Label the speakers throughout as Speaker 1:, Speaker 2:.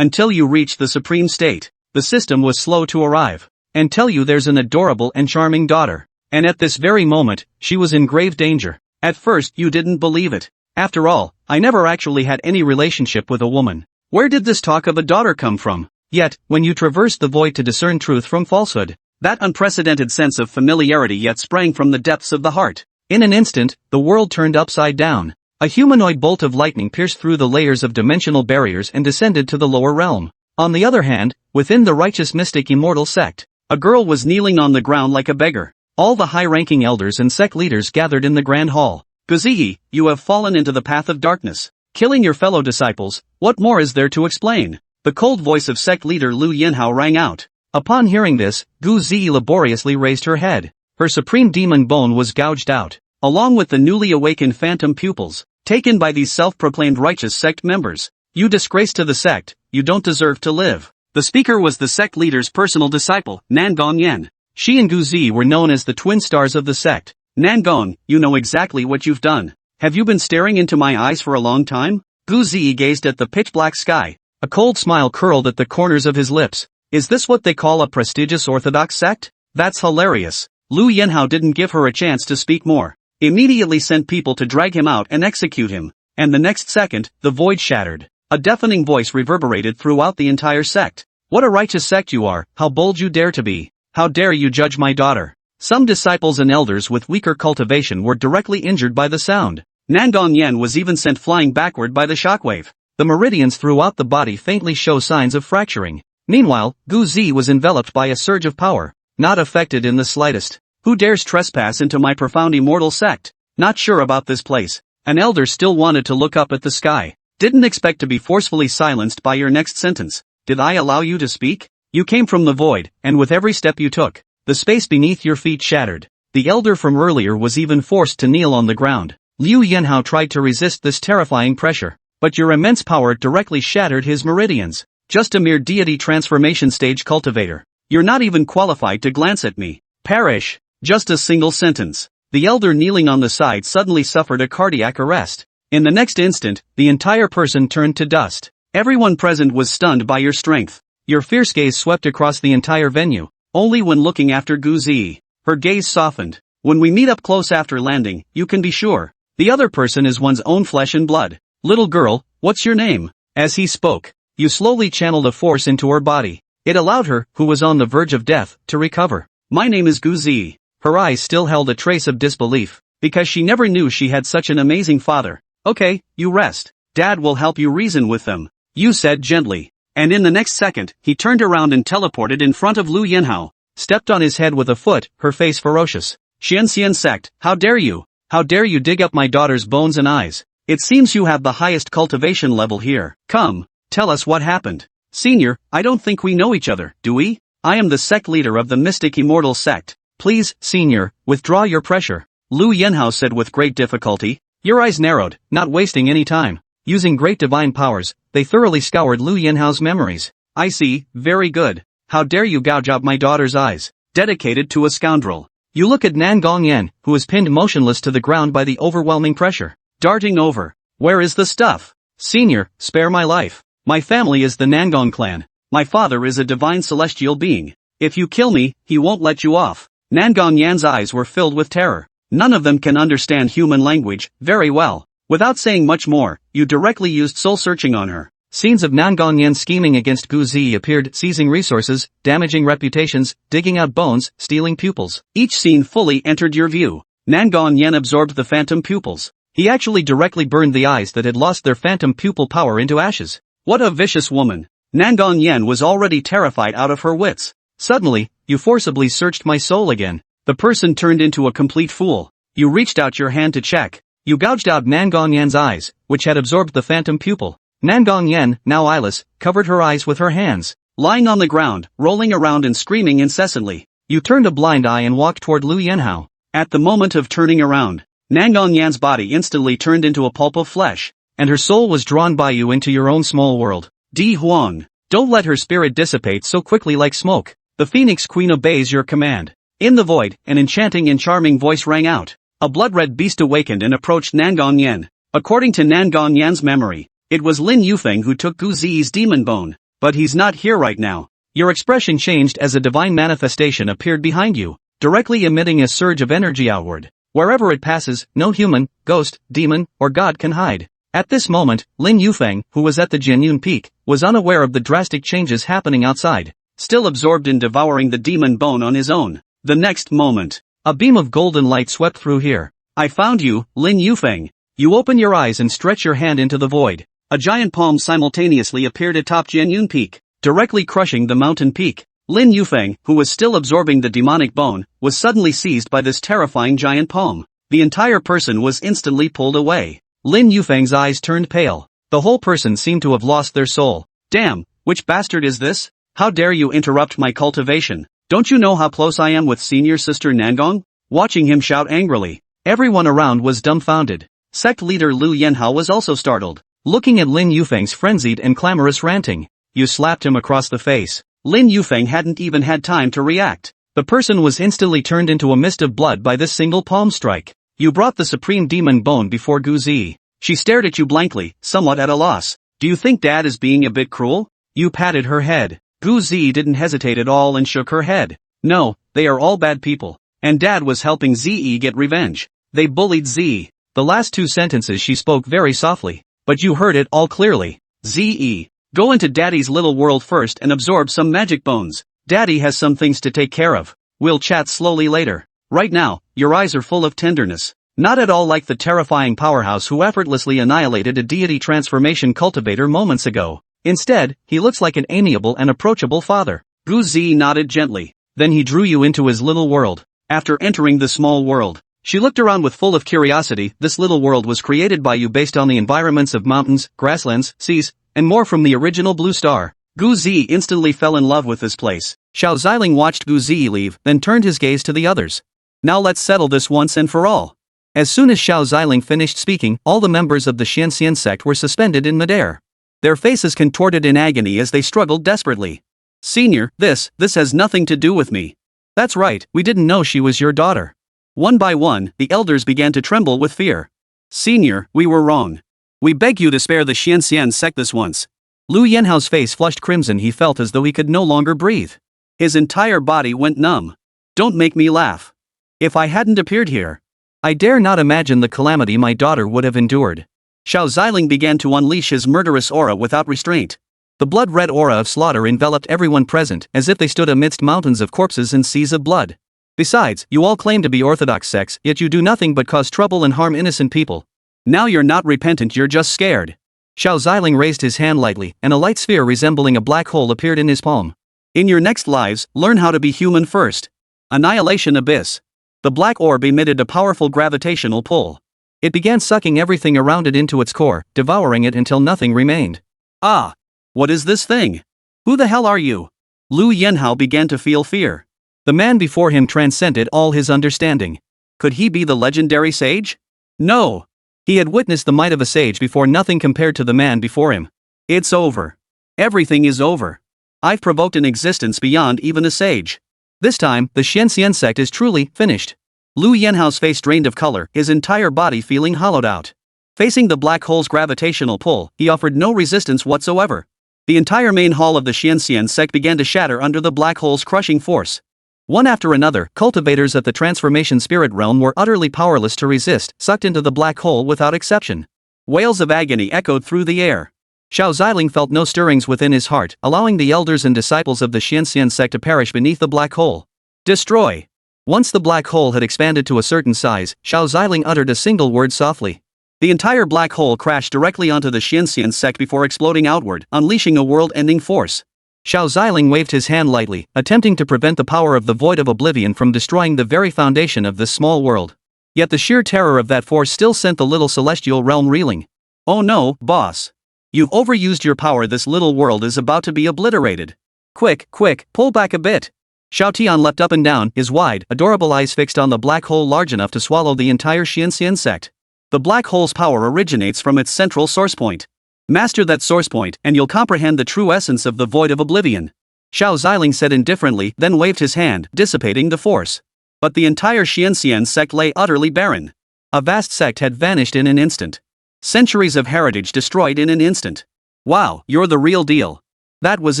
Speaker 1: until you reach the supreme state. The system was slow to arrive. And tell you there's an adorable and charming daughter. And at this very moment, she was in grave danger. At first you didn't believe it. After all, I never actually had any relationship with a woman. Where did this talk of a daughter come from? Yet, when you traversed the void to discern truth from falsehood, that unprecedented sense of familiarity yet sprang from the depths of the heart. In an instant, the world turned upside down. A humanoid bolt of lightning pierced through the layers of dimensional barriers and descended to the lower realm. On the other hand, within the righteous mystic immortal sect, a girl was kneeling on the ground like a beggar. All the high-ranking elders and sect leaders gathered in the grand hall. Guziyi, you have fallen into the path of darkness, killing your fellow disciples. What more is there to explain? The cold voice of sect leader Lu Yinhao rang out. Upon hearing this, Guziyi laboriously raised her head. Her supreme demon bone was gouged out, along with the newly awakened phantom pupils, taken by these self-proclaimed righteous sect members. You disgrace to the sect, you don't deserve to live. The speaker was the sect leader's personal disciple, Nangong Yen. She and Guziyi were known as the twin stars of the sect. Nangong, you know exactly what you've done. Have you been staring into my eyes for a long time? Guziyi gazed at the pitch-black sky. A cold smile curled at the corners of his lips. Is this what they call a prestigious orthodox sect? That's hilarious. Lu Yinhao didn't give her a chance to speak more. Immediately sent people to drag him out and execute him. And the next second, the void shattered. A deafening voice reverberated throughout the entire sect. What a righteous sect you are, how bold you dare to be. How dare you judge my daughter? Some disciples and elders with weaker cultivation were directly injured by the sound. Nangong Yen was even sent flying backward by the shockwave. The meridians throughout the body faintly show signs of fracturing. Meanwhile, Guziyi was enveloped by a surge of power, not affected in the slightest. Who dares trespass into my profound immortal sect? Not sure about this place. An elder still wanted to look up at the sky. Didn't expect to be forcefully silenced by your next sentence. Did I allow you to speak? You came from the void, and with every step you took, the space beneath your feet shattered. The elder from earlier was even forced to kneel on the ground. Liu Yinhao tried to resist this terrifying pressure, but your immense power directly shattered his meridians. Just a mere deity transformation stage cultivator. You're not even qualified to glance at me. Perish. Just a single sentence. The elder kneeling on the side suddenly suffered a cardiac arrest. In the next instant, the entire person turned to dust. Everyone present was stunned by your strength. Your fierce gaze swept across the entire venue. Only when looking after Guziyi, her gaze softened. When we meet up close after landing, you can be sure. The other person is one's own flesh and blood. Little girl, what's your name? As he spoke, you slowly channeled a force into her body. It allowed her, who was on the verge of death, to recover. My name is Guziyi. Her eyes still held a trace of disbelief, because she never knew she had such an amazing father. Okay, you rest. Dad will help you reason with them. You said gently. And in the next second, he turned around and teleported in front of Lu Yinhao, stepped on his head with a foot, her face ferocious. Xian Sect, how dare you? How dare you dig up my daughter's bones and eyes? It seems you have the highest cultivation level here. Come, tell us what happened. Senior, I don't think we know each other, do we? I am the sect leader of the mystic immortal sect. Please, senior, withdraw your pressure. Lu Yinhao said with great difficulty. Your eyes narrowed, not wasting any time. Using great divine powers, they thoroughly scoured Lu Yinhao's memories. I see, very good. How dare you gouge out my daughter's eyes? Dedicated to a scoundrel. You look at Nangong Yen, who is pinned motionless to the ground by the overwhelming pressure. Darting over. Where is the stuff? Senior, spare my life. My family is the Nangong clan. My father is a divine celestial being. If you kill me, he won't let you off. Nangong Yan's eyes were filled with terror. None of them can understand human language, very well. Without saying much more, you directly used soul searching on her. Scenes of Nangong Yen scheming against Guziyi appeared, seizing resources, damaging reputations, digging out bones, stealing pupils. Each scene fully entered your view. Nangong Yen absorbed the phantom pupils. He actually directly burned the eyes that had lost their phantom pupil power into ashes. What a vicious woman. Nangong Yen was already terrified out of her wits. Suddenly, you forcibly searched my soul again. The person turned into a complete fool. You reached out your hand to check. You gouged out Nangong Yen's eyes, which had absorbed the phantom pupil. Nangong Yen, now eyeless, covered her eyes with her hands. Lying on the ground, rolling around and screaming incessantly, you turned a blind eye and walked toward Lu Yinhao. At the moment of turning around, Nangong Yan's body instantly turned into a pulp of flesh, and her soul was drawn by you into your own small world. Di Huang, don't let her spirit dissipate so quickly like smoke. The Phoenix Queen obeys your command. In the void, an enchanting and charming voice rang out. A blood-red beast awakened and approached Nangong Yen. According to Nangong Yan's memory, it was Lin Yufeng who took Guziyi's demon bone. But he's not here right now. Your expression changed as a divine manifestation appeared behind you, directly emitting a surge of energy outward. Wherever it passes, no human, ghost, demon, or god can hide. At this moment, Lin Yufeng, who was at the Jianyun Peak, was unaware of the drastic changes happening outside, still absorbed in devouring the demon bone on his own. The next moment, a beam of golden light swept through here. I found you, Lin Yufeng. You open your eyes and stretch your hand into the void. A giant palm simultaneously appeared atop Jianyun Peak, directly crushing the mountain peak. Lin Yufeng, who was still absorbing the demonic bone, was suddenly seized by this terrifying giant palm. The entire person was instantly pulled away. Lin Yufeng's eyes turned pale. The whole person seemed to have lost their soul. Damn, which bastard is this? How dare you interrupt my cultivation? Don't you know how close I am with senior sister Nangong? Watching him shout angrily, everyone around was dumbfounded. Sect leader Liu Yanhao was also startled, looking at Lin Yufeng's frenzied and clamorous ranting. You slapped him across the face. Lin Yufeng hadn't even had time to react. The person was instantly turned into a mist of blood by this single palm strike. You brought the supreme demon bone before Guzi. She stared at you blankly, somewhat at a loss. Do you think Dad is being a bit cruel? You patted her head. Guzi didn't hesitate at all and shook her head. No, they are all bad people. And Dad was helping Ze get revenge. They bullied Ze. The last two sentences she spoke very softly, but you heard it all clearly. Ze. Go into Daddy's little world first and absorb some magic bones. Daddy has some things to take care of. We'll chat slowly later. Right now, your eyes are full of tenderness. Not at all like the terrifying powerhouse who effortlessly annihilated a deity transformation cultivator moments ago. Instead, he looks like an amiable and approachable father. Guzi nodded gently. Then he drew you into his little world. After entering the small world, she looked around with full of curiosity. This little world was created by you based on the environments of mountains, grasslands, seas, and more from the original Blue Star. Guzi instantly fell in love with this place. Xiao Ziling watched Guzi leave, then turned his gaze to the others. Now let's settle this once and for all. As soon as Xiao Ziling finished speaking, all the members of the Xianxian sect were suspended in midair. Their faces contorted in agony as they struggled desperately. Senior, this has nothing to do with me. That's right, we didn't know she was your daughter. One by one, the elders began to tremble with fear. Senior, we were wrong. We beg you to spare the Xianxian sect this once. Liu Yanhao's face flushed crimson. He felt as though he could no longer breathe. His entire body went numb. Don't make me laugh. If I hadn't appeared here, I dare not imagine the calamity my daughter would have endured. Xiao Ziling began to unleash his murderous aura without restraint. The blood-red aura of slaughter enveloped everyone present, as if they stood amidst mountains of corpses and seas of blood. Besides, you all claim to be orthodox sects, yet you do nothing but cause trouble and harm innocent people. Now you're not repentant, you're just scared. Xiao Ziling raised his hand lightly, and a light sphere resembling a black hole appeared in his palm. In your next lives, learn how to be human first. Annihilation Abyss. The black orb emitted a powerful gravitational pull. It began sucking everything around it into its core, devouring it until nothing remained. Ah! What is this thing? Who the hell are you? Liu Yanhao began to feel fear. The man before him transcended all his understanding. Could he be the legendary sage? No! He had witnessed the might of a sage before, nothing compared to the man before him. It's over. Everything is over. I've provoked an existence beyond even a sage. This time, the Xianxian sect is truly finished. Liu Yanhao's face drained of color, his entire body feeling hollowed out. Facing the black hole's gravitational pull, he offered no resistance whatsoever. The entire main hall of the Xianxian sect began to shatter under the black hole's crushing force. One after another, cultivators at the transformation spirit realm were utterly powerless to resist, sucked into the black hole without exception. Wails of agony echoed through the air. Xiao Ziling felt no stirrings within his heart, allowing the elders and disciples of the Xianxian sect to perish beneath the black hole. Destroy! Once the black hole had expanded to a certain size, Xiao Ziling uttered a single word softly. The entire black hole crashed directly onto the Xianxian sect before exploding outward, unleashing a world-ending force. Xiao Ziling waved his hand lightly, attempting to prevent the power of the void of oblivion from destroying the very foundation of this small world. Yet the sheer terror of that force still sent the little celestial realm reeling. Oh no, boss. You've overused your power. This little world is about to be obliterated. Quick, pull back a bit. Xiao Tian leapt up and down, his wide, adorable eyes fixed on the black hole large enough to swallow the entire Xianxian sect. The black hole's power originates from its central source point. Master that source point, and you'll comprehend the true essence of the void of oblivion. Xiao Ziling said indifferently, then waved his hand, dissipating the force. But the entire Xianxian sect lay utterly barren. A vast sect had vanished in an instant. Centuries of heritage destroyed in an instant. Wow, you're the real deal. That was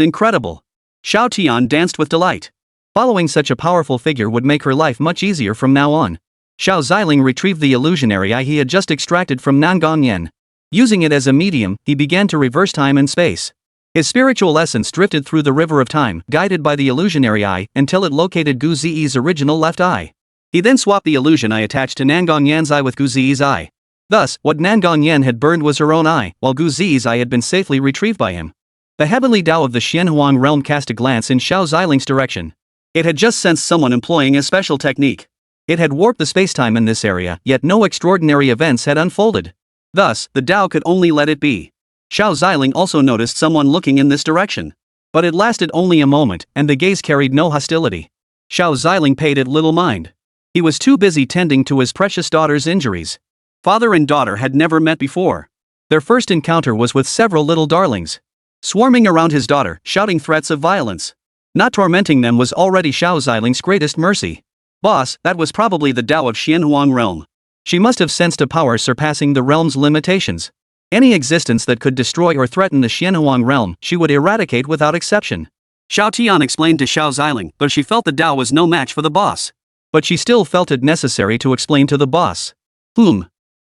Speaker 1: incredible. Xiao Tian danced with delight. Following such a powerful figure would make her life much easier from now on. Xiao Ziling retrieved the illusionary eye he had just extracted from Nangang Yen. Using it as a medium, he began to reverse time and space. His spiritual essence drifted through the river of time, guided by the illusionary eye, until it located Gu Ziyi's original left eye. He then swapped the illusion eye attached to Nangang Yan's eye with Gu Ziyi's eye. Thus, what Nangang Yan had burned was her own eye, while Gu Ziyi's eye had been safely retrieved by him. The heavenly Tao of the Xianhuang realm cast a glance in Xiao Ziling's direction. It had just sensed someone employing a special technique. It had warped the spacetime in this area, yet no extraordinary events had unfolded. Thus, the Tao could only let it be. Xiao Ziling also noticed someone looking in this direction. But it lasted only a moment, and the gaze carried no hostility. Xiao Ziling paid it little mind. He was too busy tending to his precious daughter's injuries. Father and daughter had never met before. Their first encounter was with several little darlings. Swarming around his daughter, shouting threats of violence. Not tormenting them was already Xiao Ziling's greatest mercy. Boss, that was probably the Tao of Xianhuang realm. She must have sensed a power surpassing the realm's limitations. Any existence that could destroy or threaten the Xianhuang realm, she would eradicate without exception. Xiao Tian explained to Xiao Ziling, but she felt the Tao was no match for the boss. But she still felt it necessary to explain to the boss.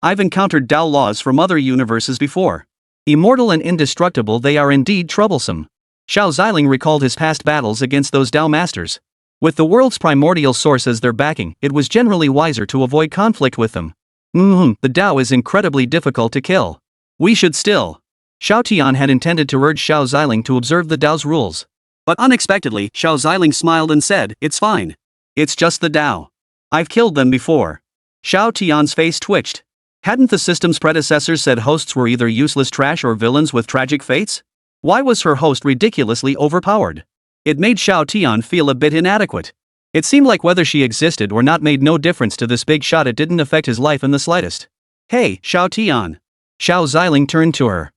Speaker 1: I've encountered Tao laws from other universes before. Immortal and indestructible, they are indeed troublesome. Xiao Ziling recalled his past battles against those Tao masters. With the world's primordial source as their backing, it was generally wiser to avoid conflict with them. The Tao is incredibly difficult to kill. We should still. Xiao Tian had intended to urge Xiao Ziling to observe the Tao's rules. But unexpectedly, Xiao Ziling smiled and said, "It's fine. It's just the Tao. I've killed them before." Xiao Tian's face twitched. Hadn't the system's predecessors said hosts were either useless trash or villains with tragic fates? Why was her host ridiculously overpowered? It made Xiao Tian feel a bit inadequate. It seemed like whether she existed or not made no difference to this big shot. It didn't affect his life in the slightest. "Hey, Xiao Tian." Xiao Ziling turned to her.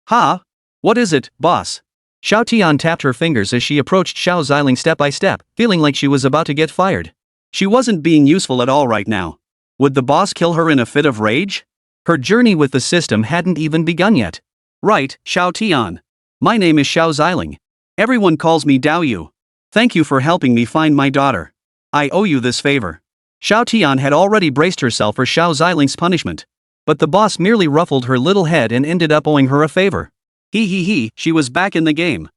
Speaker 1: "Ha? What is it, boss?" Xiao Tian tapped her fingers as she approached Xiao Ziling step by step, feeling like she was about to get fired. She wasn't being useful at all right now. Would the boss kill her in a fit of rage? Her journey with the system hadn't even begun yet. "Right, Xiao Tian. My name is Xiao Ziling. Everyone calls me Dao Yu. Thank you for helping me find my daughter. I owe you this favor." Xiao Tian had already braced herself for Xiao Ziling's punishment. But the boss merely ruffled her little head and ended up owing her a favor. She was back in the game.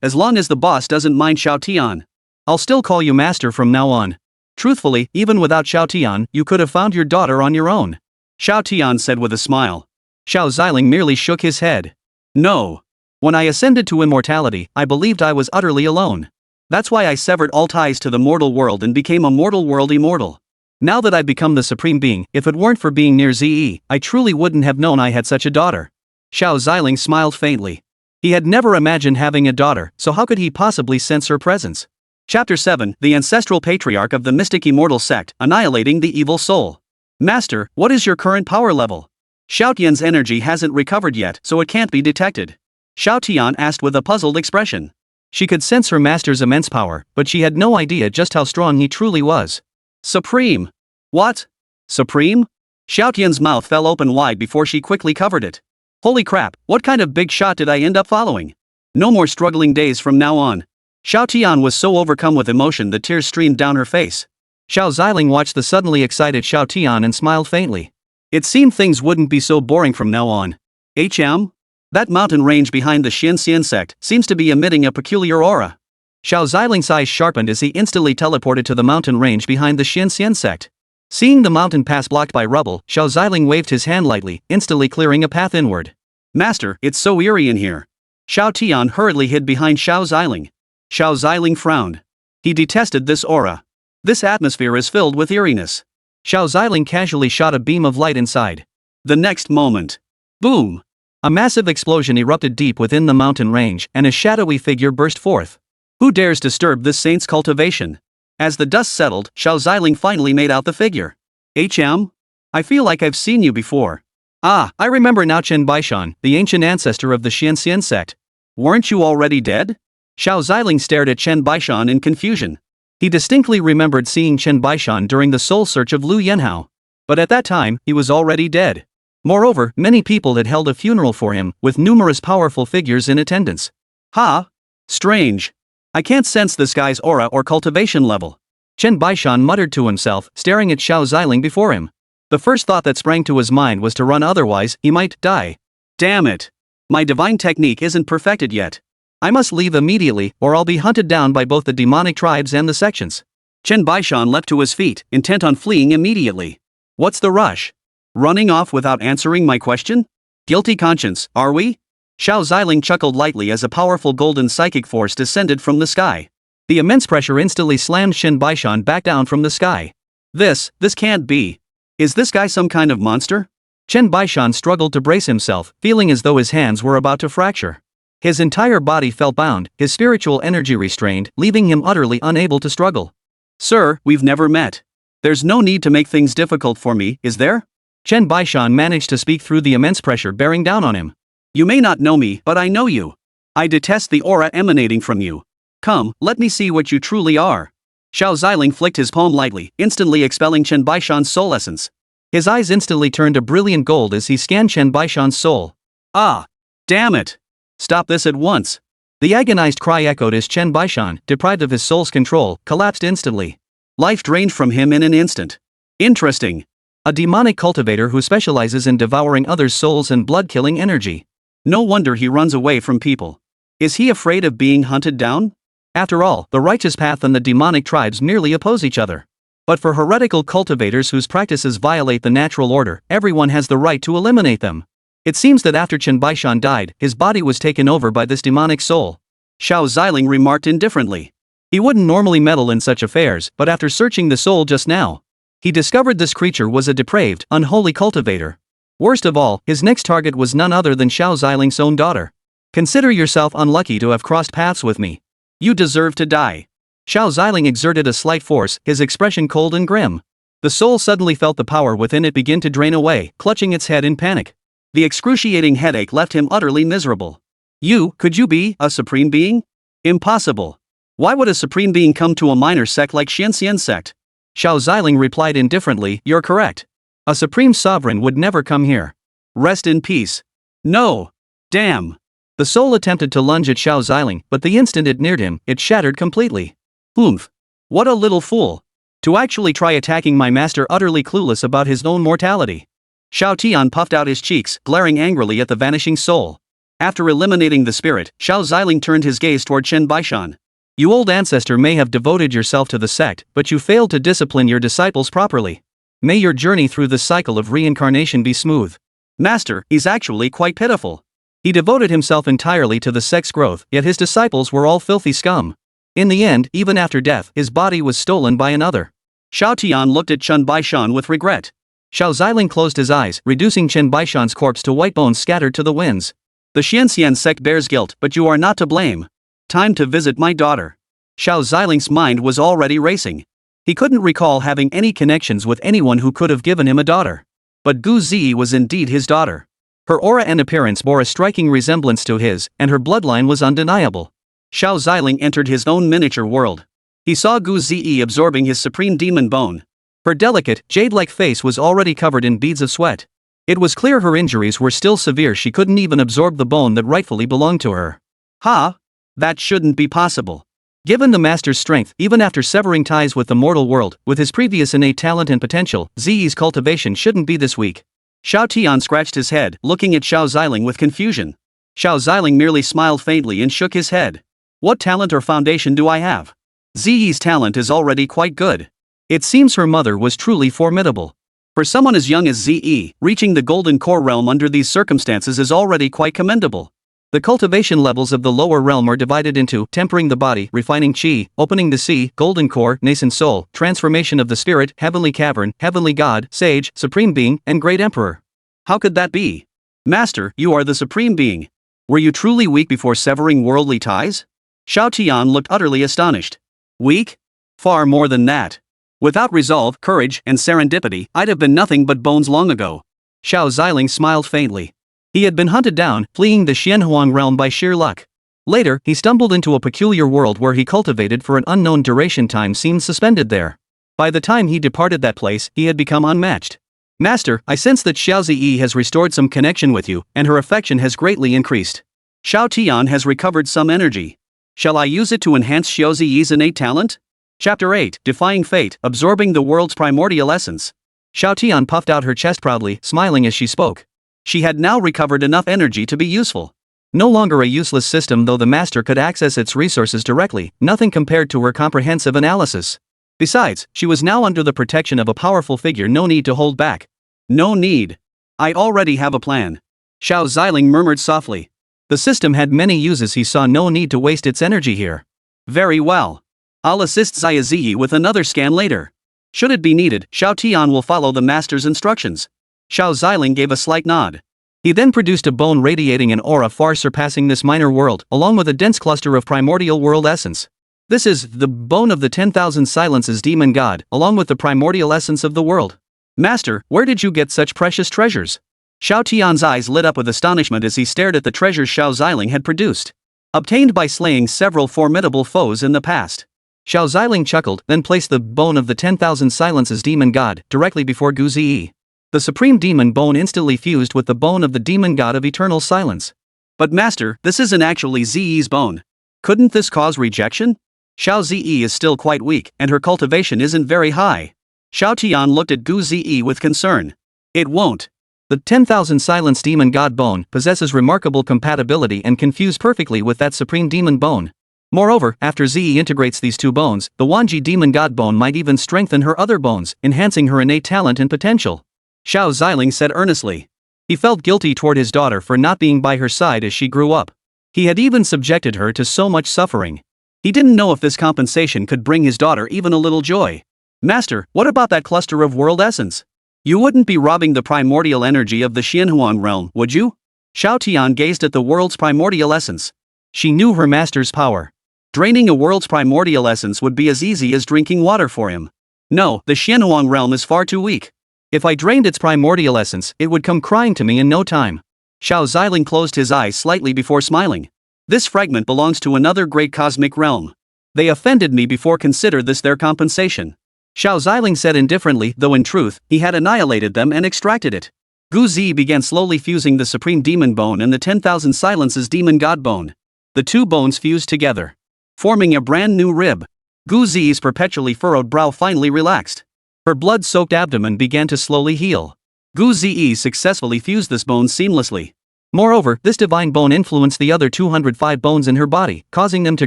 Speaker 1: As long as the boss doesn't mind Xiao Tian. I'll still call you master from now on. Truthfully, even without Xiao Tian, you could have found your daughter on your own. Xiao Tian said with a smile. Xiao Ziling merely shook his head. No. When I ascended to immortality, I believed I was utterly alone. That's why I severed all ties to the mortal world and became a mortal world immortal. Now that I've become the supreme being, if it weren't for being near Zi, I truly wouldn't have known I had such a daughter. Xiao Ziling smiled faintly. He had never imagined having a daughter, so how could he possibly sense her presence? Chapter 7, The Ancestral Patriarch of the Mystic Immortal Sect, Annihilating the Evil Soul. Master, what is your current power level? Xiao Tian's energy hasn't recovered yet, so it can't be detected. Xiao Tian asked with a puzzled expression. She could sense her master's immense power, but she had no idea just how strong he truly was. Supreme. What? Supreme? Xiao Tian's mouth fell open wide before she quickly covered it. Holy crap, what kind of big shot did I end up following? No more struggling days from now on. Xiao Tian was so overcome with emotion that tears streamed down her face. Xiao Ziling watched the suddenly excited Xiao Tian and smiled faintly. It seemed things wouldn't be so boring from now on. That mountain range behind the Xianxian sect seems to be emitting a peculiar aura. Xiao Ziling's eyes sharpened as he instantly teleported to the mountain range behind the Xianxian sect. Seeing the mountain pass blocked by rubble, Xiao Ziling waved his hand lightly, instantly clearing a path inward. Master, it's so eerie in here. Xiao Tian hurriedly hid behind Xiao Ziling. Xiao Ziling frowned. He detested this aura. This atmosphere is filled with eeriness. Xiao Ziling casually shot a beam of light inside. The next moment. Boom! A massive explosion erupted deep within the mountain range, and a shadowy figure burst forth. Who dares disturb this saint's cultivation? As the dust settled, Xiao Ziling finally made out the figure. I feel like I've seen you before. Ah, I remember now, Chen Baishan, the ancient ancestor of the Xianxian sect. Weren't you already dead? Xiao Ziling stared at Chen Baishan in confusion. He distinctly remembered seeing Chen Baishan during the soul search of Lu Yanhao. But at that time, he was already dead. Moreover, many people had held a funeral for him, with numerous powerful figures in attendance. Ha! Strange. I can't sense this guy's aura or cultivation level. Chen Baishan muttered to himself, staring at Xiao Ziling before him. The first thought that sprang to his mind was to run, otherwise he might die. Damn it. My divine technique isn't perfected yet. I must leave immediately, or I'll be hunted down by both the demonic tribes and the sections. Chen Baishan leapt to his feet, intent on fleeing immediately. What's the rush? Running off without answering my question? Guilty conscience, are we? Xiao Ziling chuckled lightly as a powerful golden psychic force descended from the sky. The immense pressure instantly slammed Chen Baishan back down from the sky. This can't be. Is this guy some kind of monster? Chen Baishan struggled to brace himself, feeling as though his hands were about to fracture. His entire body felt bound, his spiritual energy restrained, leaving him utterly unable to struggle. Sir, we've never met. There's no need to make things difficult for me, is there? Chen Baishan managed to speak through the immense pressure bearing down on him. You may not know me, but I know you. I detest the aura emanating from you. Come, let me see what you truly are. Xiao Ziling flicked his palm lightly, instantly expelling Chen Baishan's soul essence. His eyes instantly turned a brilliant gold as he scanned Chen Baishan's soul. Ah! Damn it! Stop this at once! The agonized cry echoed as Chen Baishan, deprived of his soul's control, collapsed instantly. Life drained from him in an instant. Interesting. A demonic cultivator who specializes in devouring others' souls and blood-killing energy. No wonder he runs away from people. Is he afraid of being hunted down? After all, the righteous path and the demonic tribes merely oppose each other. But for heretical cultivators whose practices violate the natural order, everyone has the right to eliminate them. It seems that after Chen Baishan died, his body was taken over by this demonic soul. Xiao Ziling remarked indifferently. He wouldn't normally meddle in such affairs, but after searching the soul just now, he discovered this creature was a depraved, unholy cultivator. Worst of all, his next target was none other than Xiao Ziling's own daughter. Consider yourself unlucky to have crossed paths with me. You deserve to die. Xiao Ziling exerted a slight force, his expression cold and grim. The soul suddenly felt the power within it begin to drain away, clutching its head in panic. The excruciating headache left him utterly miserable. Could you be a supreme being? Impossible. Why would a supreme being come to a minor sect like Xianxian sect? Xiao Ziling replied indifferently, you're correct. A supreme sovereign would never come here. Rest in peace. No. Damn. The soul attempted to lunge at Xiao Ziling, but the instant it neared him, it shattered completely. Oomph. What a little fool. To actually try attacking my master, utterly clueless about his own mortality. Xiao Tian puffed out his cheeks, glaring angrily at the vanishing soul. After eliminating the spirit, Xiao Ziling turned his gaze toward Chen Baishan. You old ancestor may have devoted yourself to the sect, but you failed to discipline your disciples properly. May your journey through the cycle of reincarnation be smooth. Master, he's actually quite pitiful. He devoted himself entirely to the sect's growth, yet his disciples were all filthy scum. In the end, even after death, his body was stolen by another. Xiao Tian looked at Chen Baishan with regret. Xiao Ziling closed his eyes, reducing Chen Baishan's corpse to white bones scattered to the winds. The Xianxian sect bears guilt, but you are not to blame. Time to visit my daughter. Xiao Ziling's mind was already racing. He couldn't recall having any connections with anyone who could have given him a daughter. But Gu Zi was indeed his daughter. Her aura and appearance bore a striking resemblance to his, and her bloodline was undeniable. Xiao Ziling entered his own miniature world. He saw Gu Zi absorbing his supreme demon bone. Her delicate, jade-like face was already covered in beads of sweat. It was clear her injuries were still severe. She couldn't even absorb the bone that rightfully belonged to her. That shouldn't be possible. Given the master's strength, even after severing ties with the mortal world, with his previous innate talent and potential, Zi's cultivation shouldn't be this weak. Xiao Tian scratched his head, looking at Xiao Ziling with confusion. Xiao Ziling merely smiled faintly and shook his head. What talent or foundation do I have? Zi's talent is already quite good. It seems her mother was truly formidable. For someone as young as Zi, reaching the golden core realm under these circumstances is already quite commendable. The cultivation levels of the lower realm are divided into tempering the body, refining chi, opening the sea, golden core, nascent soul, transformation of the spirit, heavenly cavern, heavenly god, sage, supreme being, and great emperor. How could that be? Master, you are the supreme being. Were you truly weak before severing worldly ties? Xiao Tian looked utterly astonished. Weak? Far more than that. Without resolve, courage, and serendipity, I'd have been nothing but bones long ago. Xiao Ziling smiled faintly. He had been hunted down, fleeing the Xianhuang realm by sheer luck. Later, he stumbled into a peculiar world where he cultivated for an unknown duration. Time seemed suspended there. By the time he departed that place, he had become unmatched. Master, I sense that Xiao Zi has restored some connection with you, and her affection has greatly increased. Xiao Tian has recovered some energy. Shall I use it to enhance Xiao Ziyi's innate talent? Chapter 8, Defying Fate, Absorbing the World's Primordial Essence. Xiao Tian puffed out her chest proudly, smiling as she spoke. She had now recovered enough energy to be useful. No longer a useless system, though the master could access its resources directly, nothing compared to her comprehensive analysis. Besides, she was now under the protection of a powerful figure, no need to hold back. No need. I already have a plan. Xiao Ziling murmured softly. The system had many uses, he saw no need to waste its energy here. Very well. I'll assist Xiao Ziyi with another scan later. Should it be needed, Xiao Tian will follow the master's instructions. Xiao Ziling gave a slight nod. He then produced a bone radiating an aura far surpassing this minor world, along with a dense cluster of primordial world essence. This is the bone of the 10,000 silences demon god, along with the primordial essence of the world. Master, where did you get such precious treasures? Xiao Tian's eyes lit up with astonishment as he stared at the treasures Xiao Ziling had produced. Obtained by slaying several formidable foes in the past. Xiao Ziling chuckled, then placed the bone of the 10,000 silences demon god directly before Gu Ziyi. The supreme demon bone instantly fused with the bone of the demon god of eternal silence. But master, this isn't actually Ziyi's bone. Couldn't this cause rejection? Xiao Ziyi is still quite weak, and her cultivation isn't very high. Xiao Tian looked at Gu Ziyi with concern. It won't. The 10,000 silence demon god bone possesses remarkable compatibility and can fuse perfectly with that supreme demon bone. Moreover, after Ziyi integrates these two bones, the Wanji demon god bone might even strengthen her other bones, enhancing her innate talent and potential. Xiao Ziling said earnestly. He felt guilty toward his daughter for not being by her side as she grew up. He had even subjected her to so much suffering. He didn't know if this compensation could bring his daughter even a little joy. Master, what about that cluster of world essence? You wouldn't be robbing the primordial energy of the Xianhuang realm, would you? Xiao Tian gazed at the world's primordial essence. She knew her master's power. Draining a world's primordial essence would be as easy as drinking water for him. No, the Xianhuang realm is far too weak. If I drained its primordial essence, it would come crying to me in no time. Xiao Ziling closed his eyes slightly before smiling. This fragment belongs to another great cosmic realm. They offended me before, consider this their compensation. Xiao Ziling said indifferently, though in truth, he had annihilated them and extracted it. Gu Zi began slowly fusing the supreme demon bone and the 10,000 silences demon god bone. The two bones fused together, forming a brand new rib. Gu Zi's perpetually furrowed brow finally relaxed. Her blood-soaked abdomen began to slowly heal. Gu Zi successfully fused this bone seamlessly. Moreover, this divine bone influenced the other 205 bones in her body, causing them to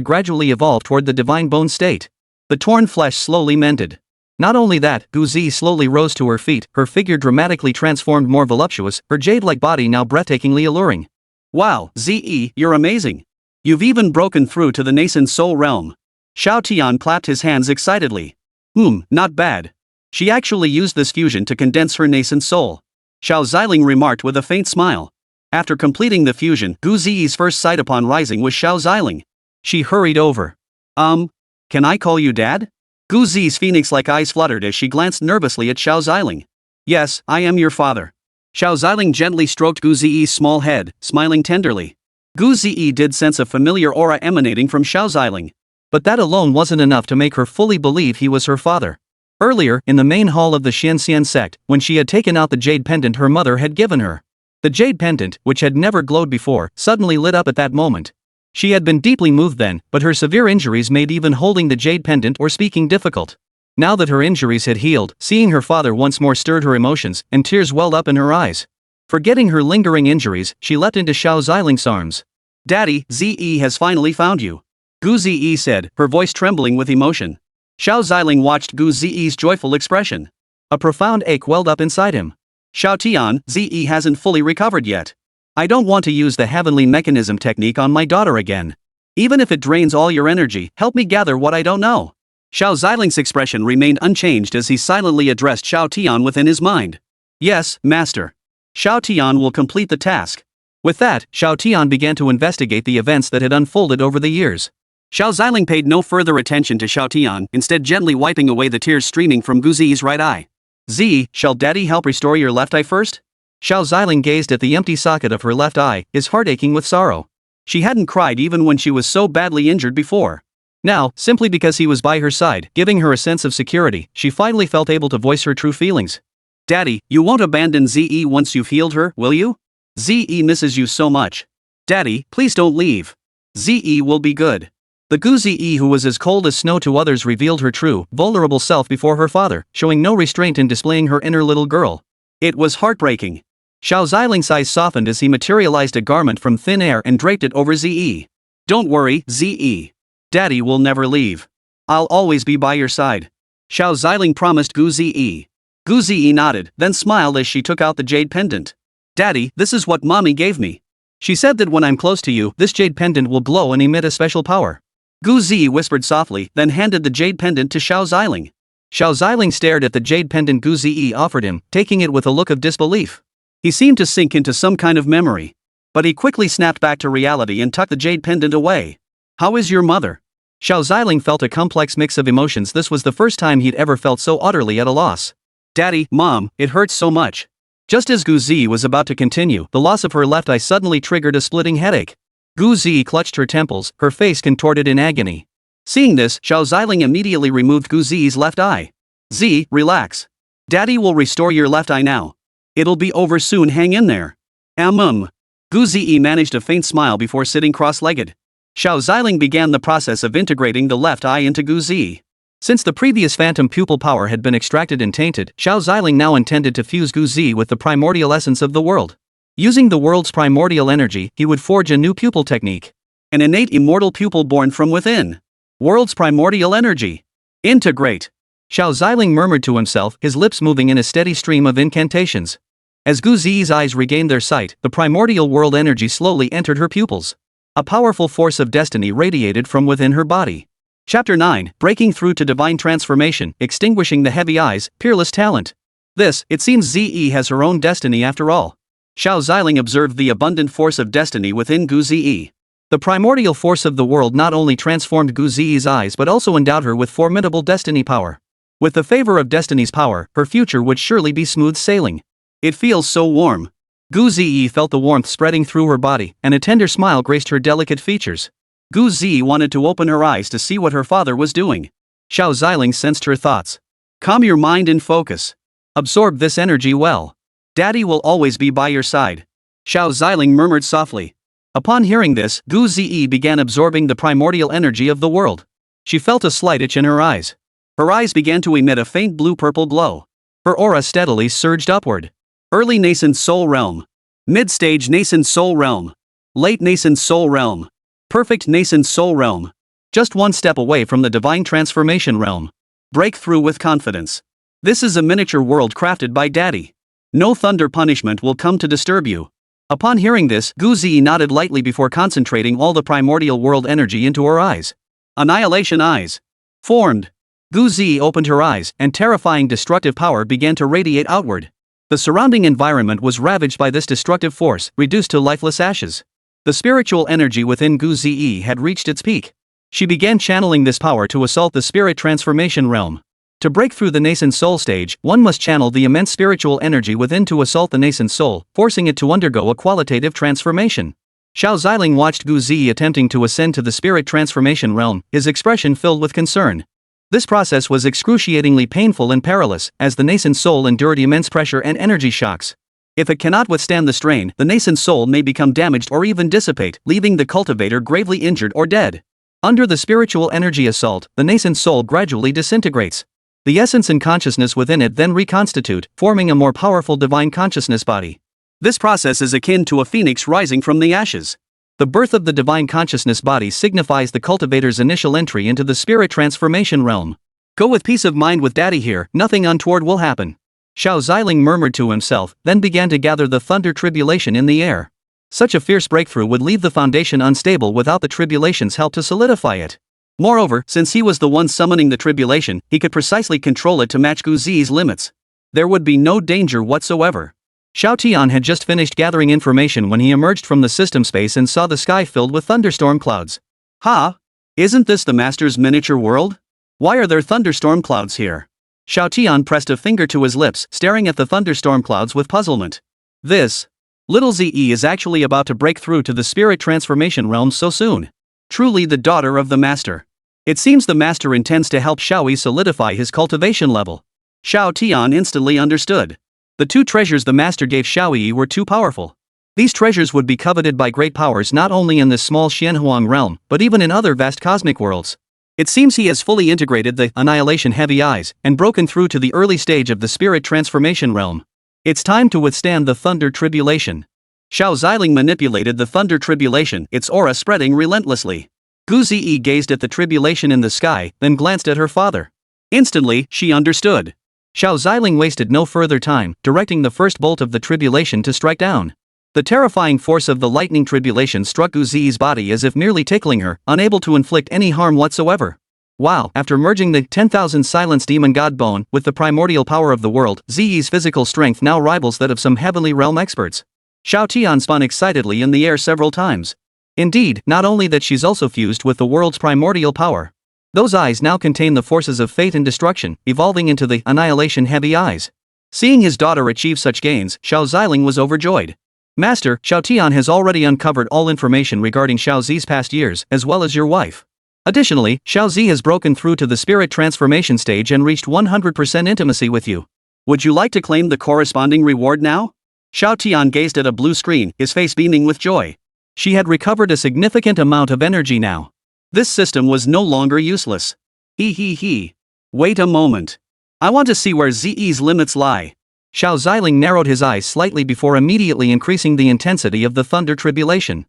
Speaker 1: gradually evolve toward the divine bone state. The torn flesh slowly mended. Not only that, Gu Zi slowly rose to her feet, her figure dramatically transformed, more voluptuous, her jade-like body now breathtakingly alluring. Wow, Zi, you're amazing. You've even broken through to the nascent soul realm. Xiao Tian clapped his hands excitedly. Not bad. She actually used this fusion to condense her nascent soul. Xiao Ziling remarked with a faint smile. After completing the fusion, Gu Zi's first sight upon rising was Xiao Ziling. She hurried over. Can I call you Dad? Gu Zi's phoenix-like eyes fluttered as she glanced nervously at Xiao Ziling. Yes, I am your father. Xiao Ziling gently stroked Gu Zi's small head, smiling tenderly. Gu Zi did sense a familiar aura emanating from Xiao Ziling. But that alone wasn't enough to make her fully believe he was her father. Earlier, in the main hall of the Xianxian sect, when she had taken out the jade pendant her mother had given her. The jade pendant, which had never glowed before, suddenly lit up at that moment. She had been deeply moved then, but her severe injuries made even holding the jade pendant or speaking difficult. Now that her injuries had healed, seeing her father once more stirred her emotions, and tears welled up in her eyes. Forgetting her lingering injuries, she leapt into Xiao Ziling's arms. Daddy, Zi has finally found you. Gu Zi said, her voice trembling with emotion. Xiao Ziling watched Gu Zi's joyful expression. A profound ache welled up inside him. Xiao Tian, Zi hasn't fully recovered yet. I don't want to use the heavenly mechanism technique on my daughter again. Even if it drains all your energy, help me gather what I don't know. Xiao Ziling's expression remained unchanged as he silently addressed Xiao Tian within his mind. Yes, master. Xiao Tian will complete the task. With that, Xiao Tian began to investigate the events that had unfolded over the years. Xiao Ziling paid no further attention to Xiao Tian, instead gently wiping away the tears streaming from Gu Zi's right eye. Zi, shall daddy help restore your left eye first? Xiao Ziling gazed at the empty socket of her left eye, his heart aching with sorrow. She hadn't cried even when she was so badly injured before. Now, simply because he was by her side, giving her a sense of security, she finally felt able to voice her true feelings. Daddy, you won't abandon Zi once you've healed her, will you? Zi misses you so much. Daddy, please don't leave. Ze will be good. The Ze, who was as cold as snow to others, revealed her true, vulnerable self before her father, showing no restraint in displaying her inner little girl. It was heartbreaking. Xiao Ziling's eyes softened as he materialized a garment from thin air and draped it over Ze. Don't worry, Ze. Daddy will never leave. I'll always be by your side. Xiao Ziling promised Ze. Ze nodded, then smiled as she took out the jade pendant. Daddy, this is what Mommy gave me. She said that when I'm close to you, this jade pendant will glow and emit a special power. Ze whispered softly, then handed the jade pendant to Xiao Ziling. Xiao Ziling stared at the jade pendant Ze offered him, taking it with a look of disbelief. He seemed to sink into some kind of memory. But he quickly snapped back to reality and tucked the jade pendant away. How is your mother? Xiao Ziling felt a complex mix of emotions. This was the first time he'd ever felt so utterly at a loss. Daddy, Mom, it hurts so much. Just as Ze was about to continue, the loss of her left eye suddenly triggered a splitting headache. Ze clutched her temples, her face contorted in agony. Seeing this, Xiao Ziling immediately removed Ze's left eye. Z, relax. Daddy will restore your left eye now. It'll be over soon, hang in there. Ze managed a faint smile before sitting cross-legged. Xiao Ziling began the process of integrating the left eye into Ze. Since the previous phantom pupil power had been extracted and tainted, Xiao Ziling now intended to fuse Ze with the primordial essence of the world. Using the world's primordial energy, he would forge a new pupil technique. An innate immortal pupil born from within. World's primordial energy. Integrate. Xiao Ziling murmured to himself, his lips moving in a steady stream of incantations. As Ze's eyes regained their sight, the primordial world energy slowly entered her pupils. A powerful force of destiny radiated from within her body. Chapter 9, Breaking Through to Divine Transformation, Extinguishing the Heavy Eyes, Peerless Talent. This, it seems Ze has her own destiny after all. Xiao Ziling observed the abundant force of destiny within Ze. The primordial force of the world not only transformed Ze's eyes but also endowed her with formidable destiny power. With the favor of destiny's power, her future would surely be smooth sailing. It feels so warm. Ze felt the warmth spreading through her body, and a tender smile graced her delicate features. Ze wanted to open her eyes to see what her father was doing. Xiao Ziling sensed her thoughts. Calm your mind and focus. Absorb this energy well. Daddy will always be by your side. Xiao Ziling murmured softly. Upon hearing this, Ze began absorbing the primordial energy of the world. She felt a slight itch in her eyes. Her eyes began to emit a faint blue-purple glow. Her aura steadily surged upward. Early nascent soul realm. Mid-stage nascent soul realm. Late nascent soul realm. Perfect nascent soul realm. Just one step away from the divine transformation realm. Breakthrough with confidence. This is a miniature world crafted by Daddy. No thunder punishment will come to disturb you. Upon hearing this, Ze nodded lightly before concentrating all the primordial world energy into her eyes. Annihilation eyes. Formed. Ze opened her eyes, and terrifying destructive power began to radiate outward. The surrounding environment was ravaged by this destructive force, reduced to lifeless ashes. The spiritual energy within Ze had reached its peak. She began channeling this power to assault the spirit transformation realm. To break through the nascent soul stage, one must channel the immense spiritual energy within to assault the nascent soul, forcing it to undergo a qualitative transformation. Xiao Ziling watched Ze attempting to ascend to the spirit transformation realm, his expression filled with concern. This process was excruciatingly painful and perilous, as the nascent soul endured immense pressure and energy shocks. If it cannot withstand the strain, the nascent soul may become damaged or even dissipate, leaving the cultivator gravely injured or dead. Under the spiritual energy assault, the nascent soul gradually disintegrates. The essence and consciousness within it then reconstitute, forming a more powerful divine consciousness body. This process is akin to a phoenix rising from the ashes. The birth of the divine consciousness body signifies the cultivator's initial entry into the spirit transformation realm. Go with peace of mind with Daddy here, nothing untoward will happen. Xiao Ziling murmured to himself, then began to gather the thunder tribulation in the air. Such a fierce breakthrough would leave the foundation unstable without the tribulation's help to solidify it. Moreover, since he was the one summoning the tribulation, he could precisely control it to match Ze's limits. There would be no danger whatsoever. Xiao Tian had just finished gathering information when he emerged from the system space and saw the sky filled with thunderstorm clouds. Ha! Isn't this the Master's miniature world? Why are there thunderstorm clouds here? Xiao Tian pressed a finger to his lips, staring at the thunderstorm clouds with puzzlement. This little Ze is actually about to break through to the spirit transformation realm so soon. Truly the daughter of the Master. It seems the Master intends to help Xiaoyi solidify his cultivation level. Xiao Tian instantly understood. The two treasures the Master gave Xiaoyi were too powerful. These treasures would be coveted by great powers not only in this small Xianhuang realm, but even in other vast cosmic worlds. It seems he has fully integrated the annihilation heavy eyes and broken through to the early stage of the spirit transformation realm. It's time to withstand the thunder tribulation. Xiao Ziling manipulated the thunder tribulation, its aura spreading relentlessly. Guzi gazed at the tribulation in the sky, then glanced at her father. Instantly, she understood. Xiao Ziling wasted no further time, directing the first bolt of the tribulation to strike down. The terrifying force of the lightning tribulation struck Guzi's body as if merely tickling her, unable to inflict any harm whatsoever. Wow! After merging the 10,000 silenced demon god bone with the primordial power of the world, Zi's physical strength now rivals that of some heavenly realm experts. Xiao Tian spun excitedly in the air several times. Indeed, not only that, she's also fused with the world's primordial power. Those eyes now contain the forces of fate and destruction, evolving into the annihilation heavy eyes. Seeing his daughter achieve such gains, Xiao Ziling was overjoyed. Master, Xiao Tian has already uncovered all information regarding Xiao Zi's past years, as well as your wife. Additionally, Xiao Zi has broken through to the spirit transformation stage and reached 100% intimacy with you. Would you like to claim the corresponding reward now? Xiao Tian gazed at a blue screen, his face beaming with joy. She had recovered a significant amount of energy now. This system was no longer useless. He. Wait a moment. I want to see where Ze's limits lie. Xiao Ziling narrowed his eyes slightly before immediately increasing the intensity of the thunder tribulation.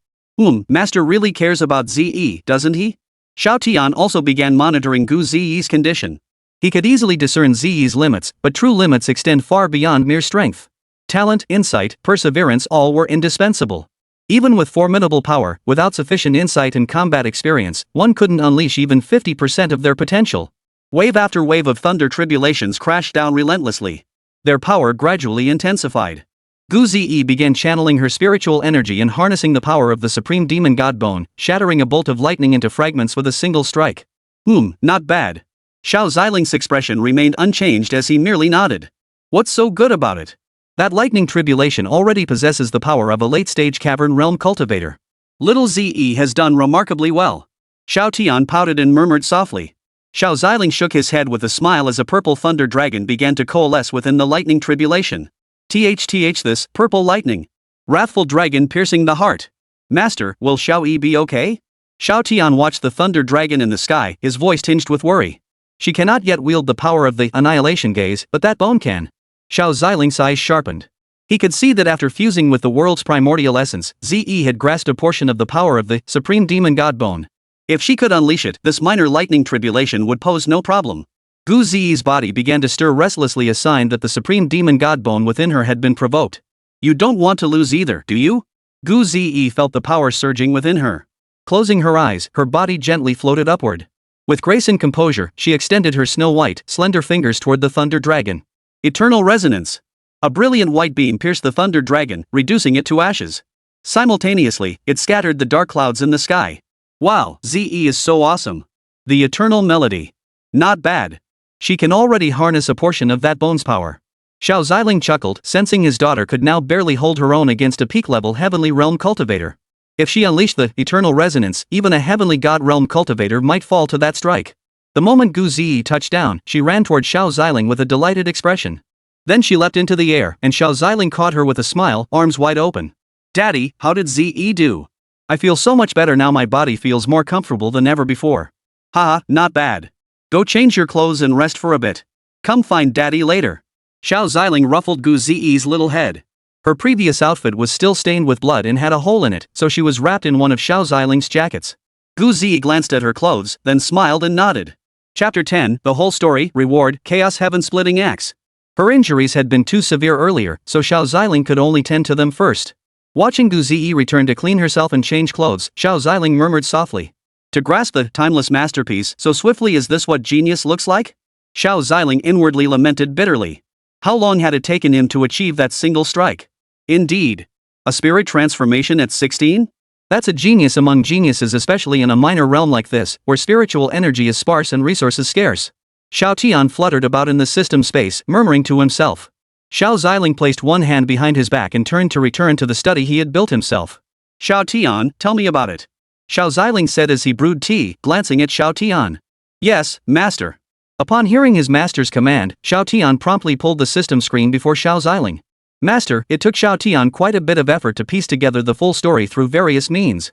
Speaker 1: Master really cares about Ze, doesn't he? Xiao Tian also began monitoring Gu Ze's condition. He could easily discern Ze's limits, but true limits extend far beyond mere strength. Talent, insight, perseverance, all were indispensable. Even with formidable power, without sufficient insight and combat experience, one couldn't unleash even 50% of their potential. Wave after wave of thunder tribulations crashed down relentlessly. Their power gradually intensified. Gu Zi began channeling her spiritual energy and harnessing the power of the supreme demon god bone, shattering a bolt of lightning into fragments with a single strike. Not bad. Xiao Ziling's expression remained unchanged as he merely nodded. What's so good about it? That lightning tribulation already possesses the power of a late-stage cavern realm cultivator. Little Ze has done remarkably well. Xiao Tian pouted and murmured softly. Xiao Ziling shook his head with a smile as a purple thunder dragon began to coalesce within the lightning tribulation. This purple lightning. Wrathful dragon piercing the heart. Master, will Xiao Yi be okay? Xiao Tian watched the thunder dragon in the sky, his voice tinged with worry. She cannot yet wield the power of the annihilation gaze, but that bone can. Xiao Ziling's eyes sharpened. He could see that after fusing with the world's primordial essence, Ze had grasped a portion of the power of the supreme demon god bone. If she could unleash it, this minor lightning tribulation would pose no problem. Gu Zi's body began to stir restlessly, a sign that the supreme demon god bone within her had been provoked. You don't want to lose either, do you? Gu Zi felt the power surging within her. Closing her eyes, her body gently floated upward. With grace and composure, she extended her snow-white, slender fingers toward the thunder dragon. Eternal resonance. A brilliant white beam pierced the thunder dragon, reducing it to ashes. Simultaneously, it scattered the dark clouds in the sky. Wow, Ze is so awesome. The eternal melody. Not bad. She can already harness a portion of that bone's power. Xiao Ziling chuckled, sensing his daughter could now barely hold her own against a peak-level heavenly realm cultivator. If she unleashed the eternal resonance, even a heavenly god realm cultivator might fall to that strike. The moment Gu Zi touched down, she ran toward Xiao Ziling with a delighted expression. Then she leapt into the air, and Xiao Ziling caught her with a smile, arms wide open. Daddy, how did Ze do? I feel so much better now, my body feels more comfortable than ever before. Haha, not bad. Go change your clothes and rest for a bit. Come find Daddy later. Xiao Ziling ruffled Gu Zi's little head. Her previous outfit was still stained with blood and had a hole in it, so she was wrapped in one of Xiao Ziling's jackets. Gu Zi glanced at her clothes, then smiled and nodded. Chapter 10, The Whole Story, Reward, Chaos Heaven-Splitting Axe. Her injuries had been too severe earlier, so Xiao Ziling could only tend to them first. Watching Gu Zi return to clean herself and change clothes, Xiao Ziling murmured softly. To grasp the timeless masterpiece so swiftly, is this what genius looks like? Xiao Ziling inwardly lamented bitterly. How long had it taken him to achieve that single strike? Indeed. A spirit transformation at 16? That's a genius among geniuses, especially in a minor realm like this, where spiritual energy is sparse and resources scarce. Xiao Tian fluttered about in the system space, murmuring to himself. Xiao Ziling placed one hand behind his back and turned to return to the study he had built himself. Xiao Tian, tell me about it. Xiao Ziling said as he brewed tea, glancing at Xiao Tian. Yes, master. Upon hearing his master's command, Xiao Tian promptly pulled the system screen before Xiao Ziling. Master, it took Xiao Tian quite a bit of effort to piece together the full story through various means.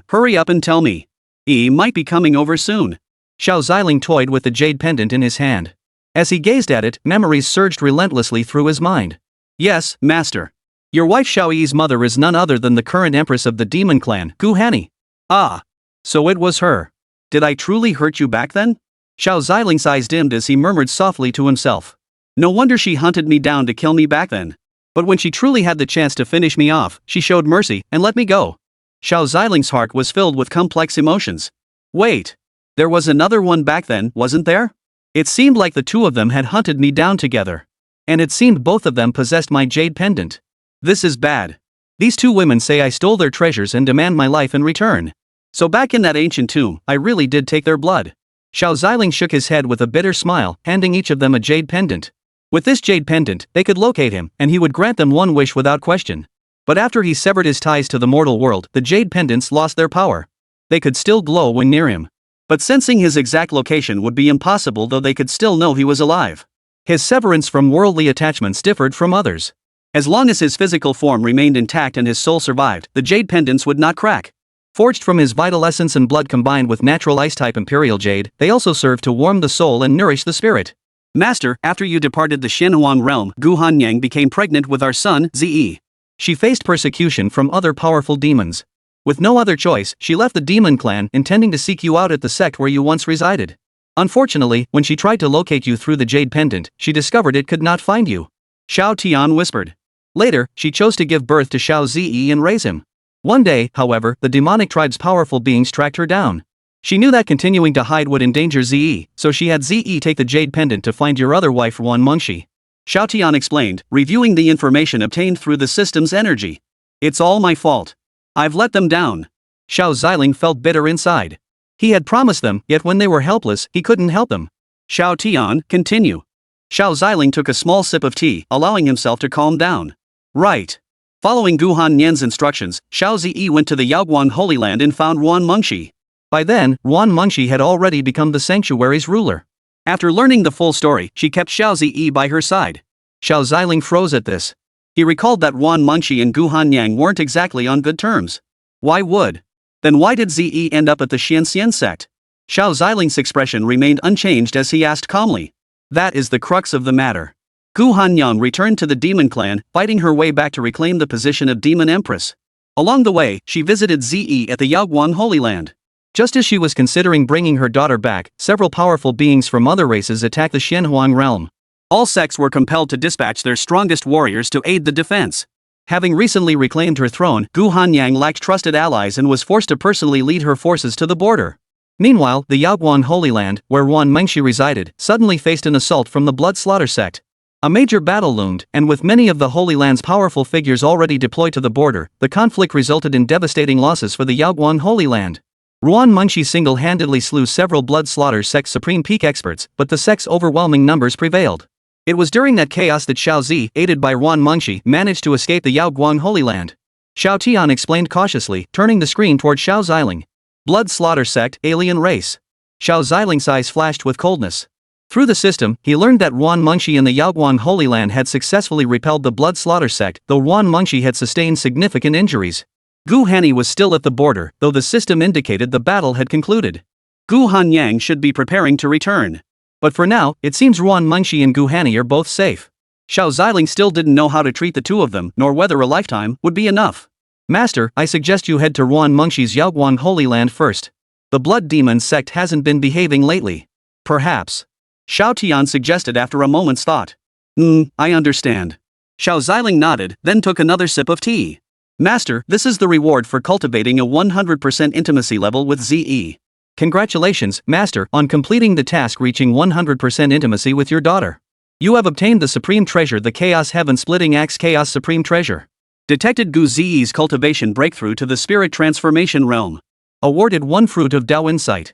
Speaker 2: Hurry up and tell me. He might be coming over soon.
Speaker 1: Xiao Ziling toyed with the jade pendant in his hand. As he gazed at it, memories surged relentlessly through his mind.
Speaker 2: Yes, Master.
Speaker 1: Your wife Xiao Yi's mother is none other than the current empress of the demon clan, Gu Hanni.
Speaker 2: Ah.
Speaker 1: So it was her.
Speaker 2: Did I truly hurt you back then?
Speaker 1: Xiao Ziling's eyes dimmed as he murmured softly to himself.
Speaker 2: No wonder she hunted me down to kill me back then.
Speaker 1: But when she truly had the chance to finish me off, she showed mercy and let me go. Xiao Ziling's heart was filled with complex emotions.
Speaker 2: Wait. There was another one back then, wasn't there?
Speaker 1: It seemed like the two of them had hunted me down together. And it seemed both of them possessed my jade pendant.
Speaker 2: This is bad.
Speaker 1: These two women say I stole their treasures and demand my life in return.
Speaker 2: So back in that ancient tomb, I really did take their blood.
Speaker 1: Xiao Ziling shook his head with a bitter smile, handing each of them a jade pendant. With this jade pendant, they could locate him, and he would grant them one wish without question. But after he severed his ties to the mortal world, the jade pendants lost their power. They could still glow when near him.
Speaker 2: But sensing his exact location would be impossible, though they could still know he was alive.
Speaker 1: His severance from worldly attachments differed from others.
Speaker 2: As long as his physical form remained intact and his soul survived, the jade pendants would not crack.
Speaker 1: Forged from his vital essence and blood combined with natural ice-type imperial jade, they also serve to warm the soul and nourish the spirit.
Speaker 2: Master, after you departed the Xinhuang realm, Gu Hanyang became pregnant with our son, Zi.
Speaker 1: She faced persecution from other powerful demons. With no other choice, she left the demon clan, intending to seek you out at the sect where you once resided. Unfortunately, when she tried to locate you through the jade pendant, she discovered it could not find you.
Speaker 2: Xiao Tian whispered.
Speaker 1: Later, she chose to give birth to Xiao Zi and raise him. One day, however, the demonic tribe's powerful beings tracked her down. She knew that continuing to hide would endanger Zi, so she had Zi take the jade pendant to find your other wife Wan Mengxi.
Speaker 2: Xiao Tian explained, reviewing the information obtained through the system's energy. It's all my fault. I've let them down.
Speaker 1: Xiao Ziling felt bitter inside. He had promised them, yet when they were helpless, he couldn't help them.
Speaker 2: Xiao Tian, continue. Xiao Ziling took a small sip of tea, allowing himself to calm down. Right. Following Gu Hanyan's instructions, Xiao Zi went to the Yaoguang Holy Land and found Wan Mengxi.
Speaker 1: By then, Wan Mengxi had already become the sanctuary's ruler.
Speaker 2: After learning the full story, she kept Xiao Zi by her side.
Speaker 1: Xiao Ziling froze at this.
Speaker 2: He recalled that Wan Mengxi and Gu Hanyang weren't exactly on good terms. Why would? Then why did Zi end up at the Xianxian sect? Xiao Ziling's expression remained unchanged as he asked calmly. That is the crux of the matter. Gu Hanyang returned to the demon clan, fighting her way back to reclaim the position of demon empress. Along the way, she visited Zi at the Yaoguang Holy Land.
Speaker 1: Just as she was considering bringing her daughter back, several powerful beings from other races attacked the Xinhuang realm.
Speaker 2: All sects were compelled to dispatch their strongest warriors to aid the defense.
Speaker 1: Having recently reclaimed her throne, Gu Hanyang lacked trusted allies and was forced to personally lead her forces to the border. Meanwhile, the Yaoguang Holy Land, where Wan Mengxi resided, suddenly faced an assault from the Blood Slaughter sect. A major battle loomed, and with many of the Holy Land's powerful figures already deployed to the border, the conflict resulted in devastating losses for the Yaoguang Holy Land. Wan Mengxi single-handedly slew several Blood Slaughter sect's supreme peak experts, but the sect's overwhelming numbers prevailed. It was during that chaos that Xiao Zi, aided by Wan Mengxi, managed to escape the Yaoguang Holy Land. Xiao Tian explained cautiously, turning the screen toward Xiao Ziling. Blood Slaughter sect, alien race. Xiao Ziling's eyes flashed with coldness. Through the system, he learned that Wan Mengxi and the Yaoguang Holy Land had successfully repelled the Blood Slaughter sect, though Wan Mengxi had sustained significant injuries. Gu Hanni was still at the border, though the system indicated the battle had concluded.
Speaker 2: Gu Hanyang should be preparing to return.
Speaker 1: But for now, it seems Wan Mengxi and Gu Hanni are both safe.
Speaker 2: Xiao Ziling still didn't know how to treat the two of them, nor whether a lifetime would be enough.
Speaker 1: Master, I suggest you head to Wan Mengxi's Yaoguang Holy Land first. The Blood Demon sect hasn't been behaving lately.
Speaker 2: Perhaps. Xiao Tian suggested after a moment's thought. I understand. Xiao Ziling nodded, then took another sip of tea. Master, this is the reward for cultivating a 100% intimacy level with Zi.
Speaker 1: Congratulations, Master, on completing the task reaching 100% intimacy with your daughter. You have obtained the supreme treasure, the Chaos Heaven-splitting Axe Chaos Supreme Treasure.
Speaker 2: Detected Gu Zi's cultivation breakthrough to the spirit transformation realm.
Speaker 1: Awarded 1 fruit of Dao Insight.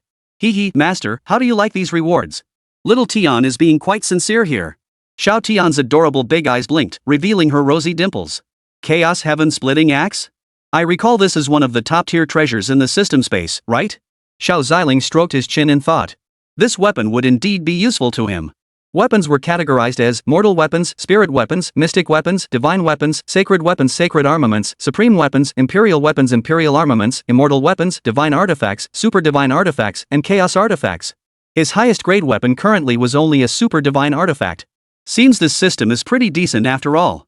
Speaker 2: Master, how do you like these rewards? Little Tian is being quite sincere here. Xiao Tian's adorable big eyes blinked, revealing her rosy dimples. Chaos Heaven-splitting Axe? I recall this as one of the top-tier treasures in the system space, right?
Speaker 1: Xiao Ziling stroked his chin in thought.
Speaker 2: This weapon would indeed be useful to him.
Speaker 1: Weapons were categorized as mortal weapons, spirit weapons, mystic weapons, divine weapons, sacred armaments, supreme weapons, imperial armaments, immortal weapons, divine artifacts, super divine artifacts, and chaos artifacts. His highest grade weapon currently was only a super divine artifact. Seems this system is pretty decent after all.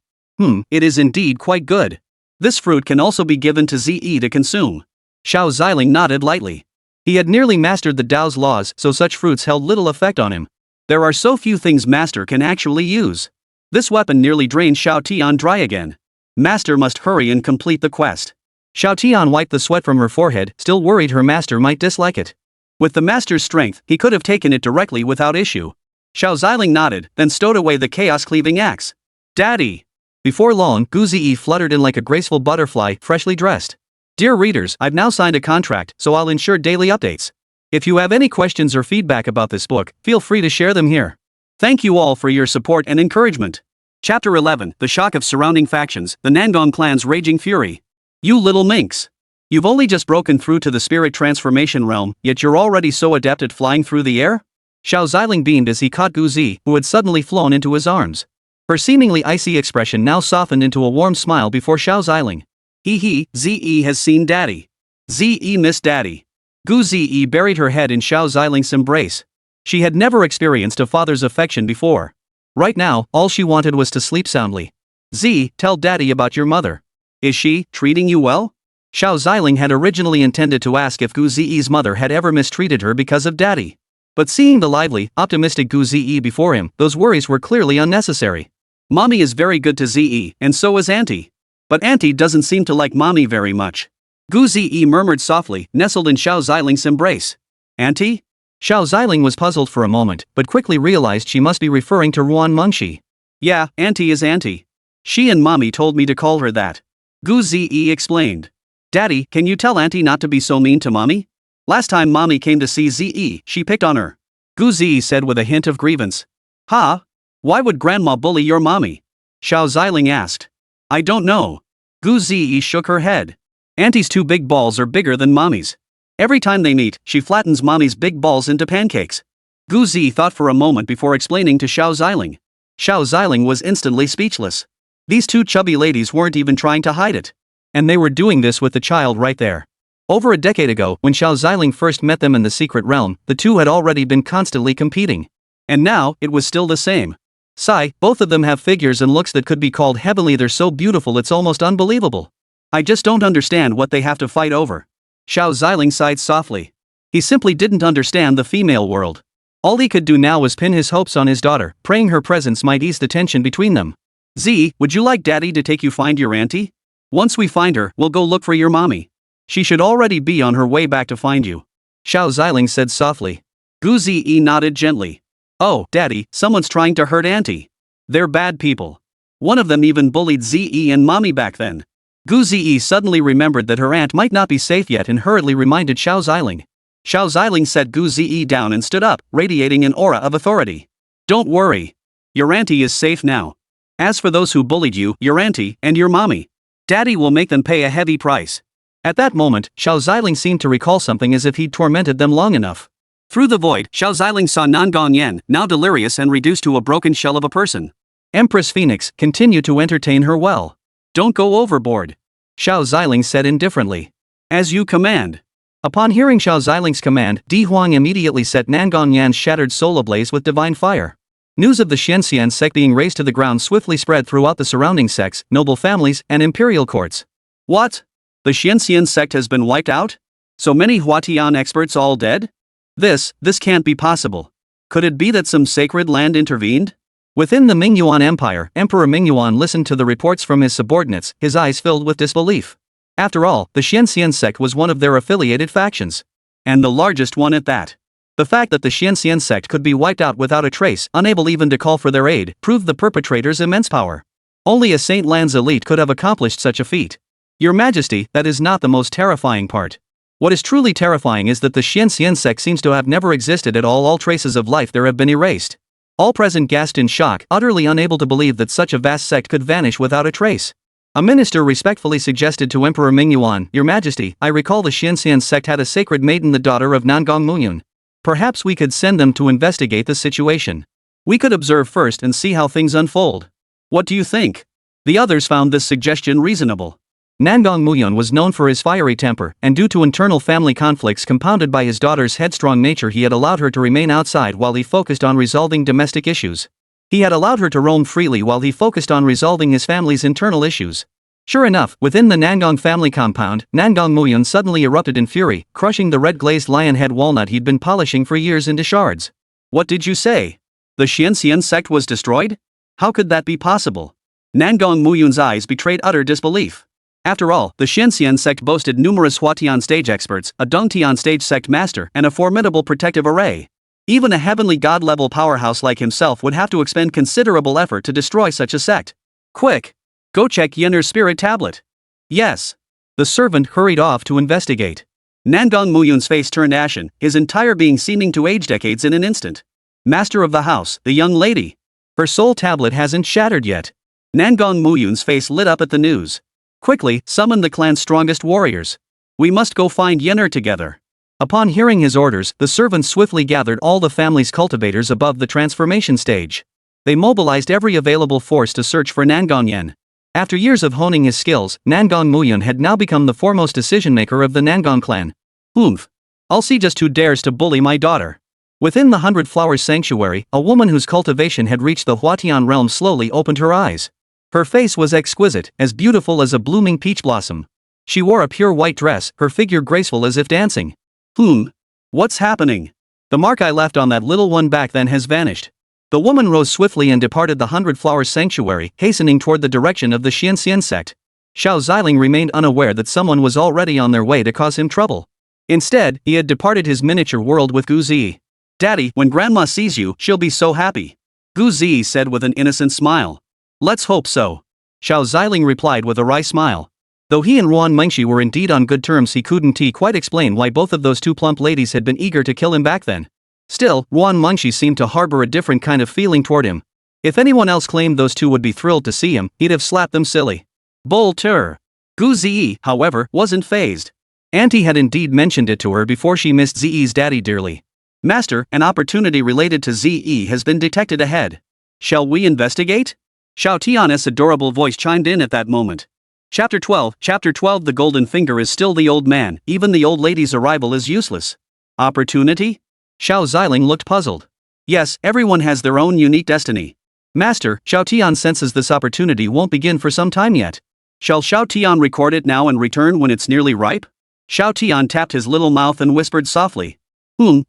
Speaker 1: It is indeed quite good. This fruit can also be given to ZE to consume. Xiao Ziling nodded lightly. He had nearly mastered the Tao's laws, so such fruits held little effect on him. There are so few things Master can actually use. This weapon nearly drained Xiao Tian dry again. Master must hurry and complete the quest. Xiao Tian wiped the sweat from her forehead, still worried her master might dislike it. With the master's strength, he could have taken it directly without issue. Xiao Ziling nodded, then stowed away the chaos-cleaving axe. Daddy! Before long, Gu Ziyi fluttered in like a graceful butterfly, freshly dressed. Dear readers, I've now signed a contract, so I'll ensure daily updates. If you have any questions or feedback about this book, feel free to share them here. Thank you all for your support and encouragement. Chapter 11, The Shock of Surrounding Factions, the Nangong Clan's Raging Fury. You little minx. You've only just broken through to the spirit transformation realm, yet you're already so adept at flying through the air? Xiao Ziling beamed as he caught Gu Zi, who had suddenly flown into his arms. Her seemingly icy expression now softened into a warm smile before Xiao Ziling. Hee, ZE has seen Daddy. ZE missed Daddy. Gu Zi buried her head in Xiao Ziling's embrace. She had never experienced a father's affection before. Right now, all she wanted was to sleep soundly. Z, tell Daddy about your mother. Is she treating you well? Xiao Ziling had originally intended to ask if Gu Zi's mother had ever mistreated her because of Daddy. But seeing the lively, optimistic Gu Zi before him, those worries were clearly unnecessary. Mommy is very good to ZE, and so is Auntie. But Auntie doesn't seem to like Mommy very much. Gu Zi murmured softly, nestled in Xiao Ziling's embrace. Auntie? Xiao Ziling was puzzled for a moment, but quickly realized she must be referring to Ruan Mengxi. Yeah, Auntie is Auntie. She and Mommy told me to call her that. Gu Zi explained. Daddy, can you tell Auntie not to be so mean to Mommy? Last time Mommy came to see ZE, she picked on her. Gu Zi said with a hint of grievance. Huh? Why would Grandma bully your Mommy? Xiao Ziling asked. I don't know. Gu Zi shook her head. Auntie's two big balls are bigger than Mommy's. Every time they meet, she flattens Mommy's big balls into pancakes. Gu Zi thought for a moment before explaining to Xiao Ziling. Xiao Ziling was instantly speechless. These two chubby ladies weren't even trying to hide it. And they were doing this with the child right there. Over a decade ago, when Xiao Ziling first met them in the secret realm, the two had already been constantly competing. And now, it was still the same. Sigh, both of them have figures and looks that could be called heavenly. They're so beautiful it's almost unbelievable. I just don't understand what they have to fight over. Xiao Ziling sighed softly. He simply didn't understand the female world. All he could do now was pin his hopes on his daughter, praying her presence might ease the tension between them. Z, would you like Daddy to take you find your auntie? Once we find her, we'll go look for your mommy. She should already be on her way back to find you. Xiao Ziling said softly. Gu Zi nodded gently. Oh, Daddy, someone's trying to hurt Auntie. They're bad people. One of them even bullied ZE and Mommy back then. Gu Zi suddenly remembered that her aunt might not be safe yet and hurriedly reminded Xiao Ziling. Xiao Ziling set Gu Zi down and stood up, radiating an aura of authority. Don't worry. Your auntie is safe now. As for those who bullied you, your auntie, and your mommy, Daddy will make them pay a heavy price. At that moment, Xiao Ziling seemed to recall something as if he'd tormented them long enough. Through the void, Xiao Ziling saw Nangong Yan, now delirious and reduced to a broken shell of a person. Empress Phoenix, continue to entertain her well. Don't go overboard. Xiao Ziling said indifferently. As you command. Upon hearing Xiao Ziling's command, Di Huang immediately set Nangong Yan's shattered soul ablaze with divine fire. News of the Xianxian sect being razed to the ground swiftly spread throughout the surrounding sects, noble families, and imperial courts. What? The Xianxian sect has been wiped out? So many Huatian experts all dead? This can't be possible. Could it be that some sacred land intervened? Within the Mingyuan Empire, Emperor Mingyuan listened to the reports from his subordinates, his eyes filled with disbelief. After all, the Xianxian sect was one of their affiliated factions. And the largest one at that. The fact that the Xianxian sect could be wiped out without a trace, unable even to call for their aid, proved the perpetrator's immense power. Only a Saint Land's elite could have accomplished such a feat. Your Majesty, that is not the most terrifying part. What is truly terrifying is that the Xianxian sect seems to have never existed at all. All traces of life there have been erased. All present gasped in shock, utterly unable to believe that such a vast sect could vanish without a trace. A minister respectfully suggested to Emperor Mingyuan, Your Majesty, I recall the Xianxian sect had a sacred maiden, the daughter of Nangong Muyun. Perhaps we could send them to investigate the situation.
Speaker 2: We could observe first and see how things unfold. What do you think? The others found this suggestion reasonable.
Speaker 1: Nangong Muyun was known for his fiery temper, and due to internal family conflicts compounded by his daughter's headstrong nature, he had allowed her to remain outside while he focused on resolving domestic issues. He had allowed her to roam freely while he focused on resolving his family's internal issues. Sure enough, within the Nangong family compound, Nangong Muyun suddenly erupted in fury, crushing the red-glazed lion head walnut he'd been polishing for years into shards.
Speaker 2: What did you say? The Xianxian sect was destroyed? How could that be possible? Nangong Muyun's eyes betrayed utter disbelief. After all, the Xianxian sect boasted numerous Huatian stage experts, a Dongtian stage sect master, and a formidable protective array. Even a heavenly god-level powerhouse like himself would have to expend considerable effort to destroy such a sect. Quick! Go check Yenner's spirit tablet. Yes.
Speaker 1: The servant hurried off to investigate.
Speaker 2: Nangong Muyun's face turned ashen, his entire being seeming to age decades in an instant. Master of the house, the young lady.
Speaker 1: Her soul tablet hasn't shattered yet.
Speaker 2: Nangong Muyun's face lit up at the news. Quickly, summon the clan's strongest warriors. We must go find Yenner together.
Speaker 1: Upon hearing his orders, the servants swiftly gathered all the family's cultivators above the transformation stage. They mobilized every available force to search for Nangong Yen. After years of honing his skills, Nangong Muyun had now become the foremost decision-maker of the Nangong clan. I'll see just who dares to bully my daughter. Within the 100 Flowers Sanctuary, a woman whose cultivation had reached the Huatian realm slowly opened her eyes. Her face was exquisite, as beautiful as a blooming peach blossom. She wore a pure white dress, her figure graceful as if dancing.
Speaker 2: What's happening?
Speaker 1: The mark I left on that little one back then has vanished. The woman rose swiftly and departed the 100 Flowers Sanctuary, hastening toward the direction of the Xianxian sect. Xiao Ziling remained unaware that someone was already on their way to cause him trouble. Instead, he had departed his miniature world with Gu Zi.
Speaker 2: Daddy, when Grandma sees you, she'll be so happy. Gu Zi said with an innocent smile. Let's hope so.
Speaker 1: Xiao Ziling replied with a wry smile. Though he and Ruan Mengshi were indeed on good terms, he couldn't quite explain why both of those two plump ladies had been eager to kill him back then. Still, Ruan Mengshi seemed to harbor a different kind of feeling toward him. If anyone else claimed those two would be thrilled to see him, he'd have slapped them silly.
Speaker 2: Bull tur. Gu Zi, however, wasn't fazed.
Speaker 1: Auntie had indeed mentioned it to her before she missed Zi's daddy dearly.
Speaker 2: Master, an opportunity related to Zi has been detected ahead. Shall we investigate? Xiao Tian's adorable voice chimed in at that moment. Chapter 12. The golden finger is still the old man, even the old lady's arrival is useless. Opportunity?
Speaker 1: Xiao Ziling looked puzzled.
Speaker 2: Yes, everyone has their own unique destiny.
Speaker 1: Master, Xiao Tian senses this opportunity won't begin for some time yet.
Speaker 2: Shall Xiao Tian record it now and return when it's nearly ripe? Xiao Tian tapped his little mouth and whispered softly.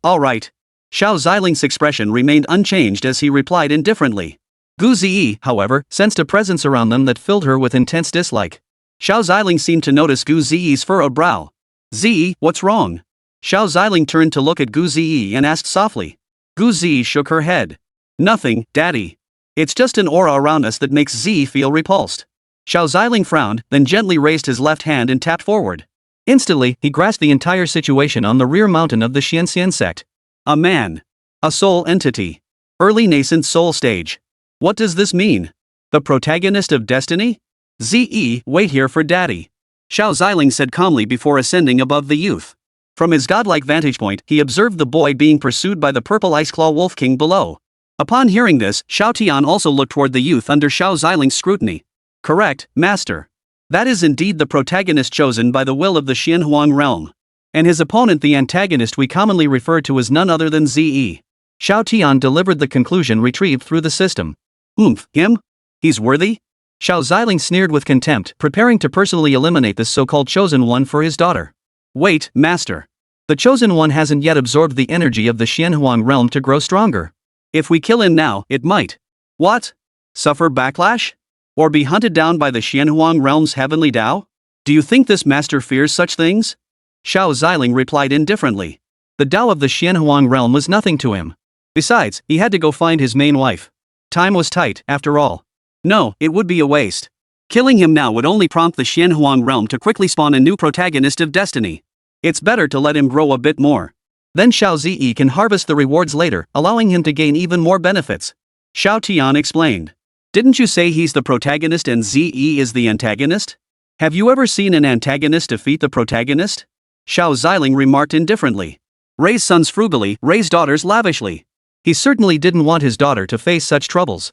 Speaker 2: All right. Xiao Ziling's expression remained unchanged as he replied indifferently.
Speaker 1: Gu Zi, however, sensed a presence around them that filled her with intense dislike.
Speaker 2: Xiao Ziling seemed to notice Gu Zi's furrowed brow. Zi, what's wrong? Xiao Ziling turned to look at Gu Zi and asked softly. Gu Zi shook her head. Nothing, Daddy. It's just an aura around us that makes Zi feel repulsed. Xiao Ziling frowned, then gently raised his left hand and tapped forward.
Speaker 1: Instantly, he grasped the entire situation on the rear mountain of the Xianxian sect.
Speaker 2: A man. A soul entity. Early nascent soul stage. What does this mean? The protagonist of destiny? Zi, wait here for Daddy. Xiao Ziling said calmly before ascending above the youth. From his godlike vantage point, he observed the boy being pursued by the purple Ice Claw Wolf King below. Upon hearing this, Xiao Tian also looked toward the youth under Xiao Ziling's scrutiny. Correct, Master. That is indeed the protagonist chosen by the will of the Xianhuang realm.
Speaker 1: And his opponent, the antagonist we commonly refer to as none other than Zi. Xiao Tian delivered the conclusion retrieved through the system.
Speaker 2: Him? He's worthy?
Speaker 1: Xiao Ziling sneered with contempt, preparing to personally eliminate this so-called chosen one for his daughter.
Speaker 2: Wait, Master.
Speaker 1: The chosen one hasn't yet absorbed the energy of the Xianhuang realm to grow stronger.
Speaker 2: If we kill him now, it might. What? Suffer backlash? Or be hunted down by the Xianhuang realm's heavenly Tao? Do you think this master fears such things?
Speaker 1: Xiao Ziling replied indifferently. The Tao of the Xianhuang realm was nothing to him. Besides, he had to go find his main wife. Time was tight, after all.
Speaker 2: No, it would be a waste. Killing him now would only prompt the Xianhuang realm to quickly spawn a new protagonist of destiny. It's better to let him grow a bit more.
Speaker 1: Then Xiao Zi can harvest the rewards later, allowing him to gain even more benefits.
Speaker 2: Xiao Tian explained. Didn't you say he's the protagonist and Zi is the antagonist? Have you ever seen an antagonist defeat the protagonist? Xiao Ziling remarked indifferently. Raise sons frugally, raise daughters lavishly.
Speaker 1: He certainly didn't want his daughter to face such troubles.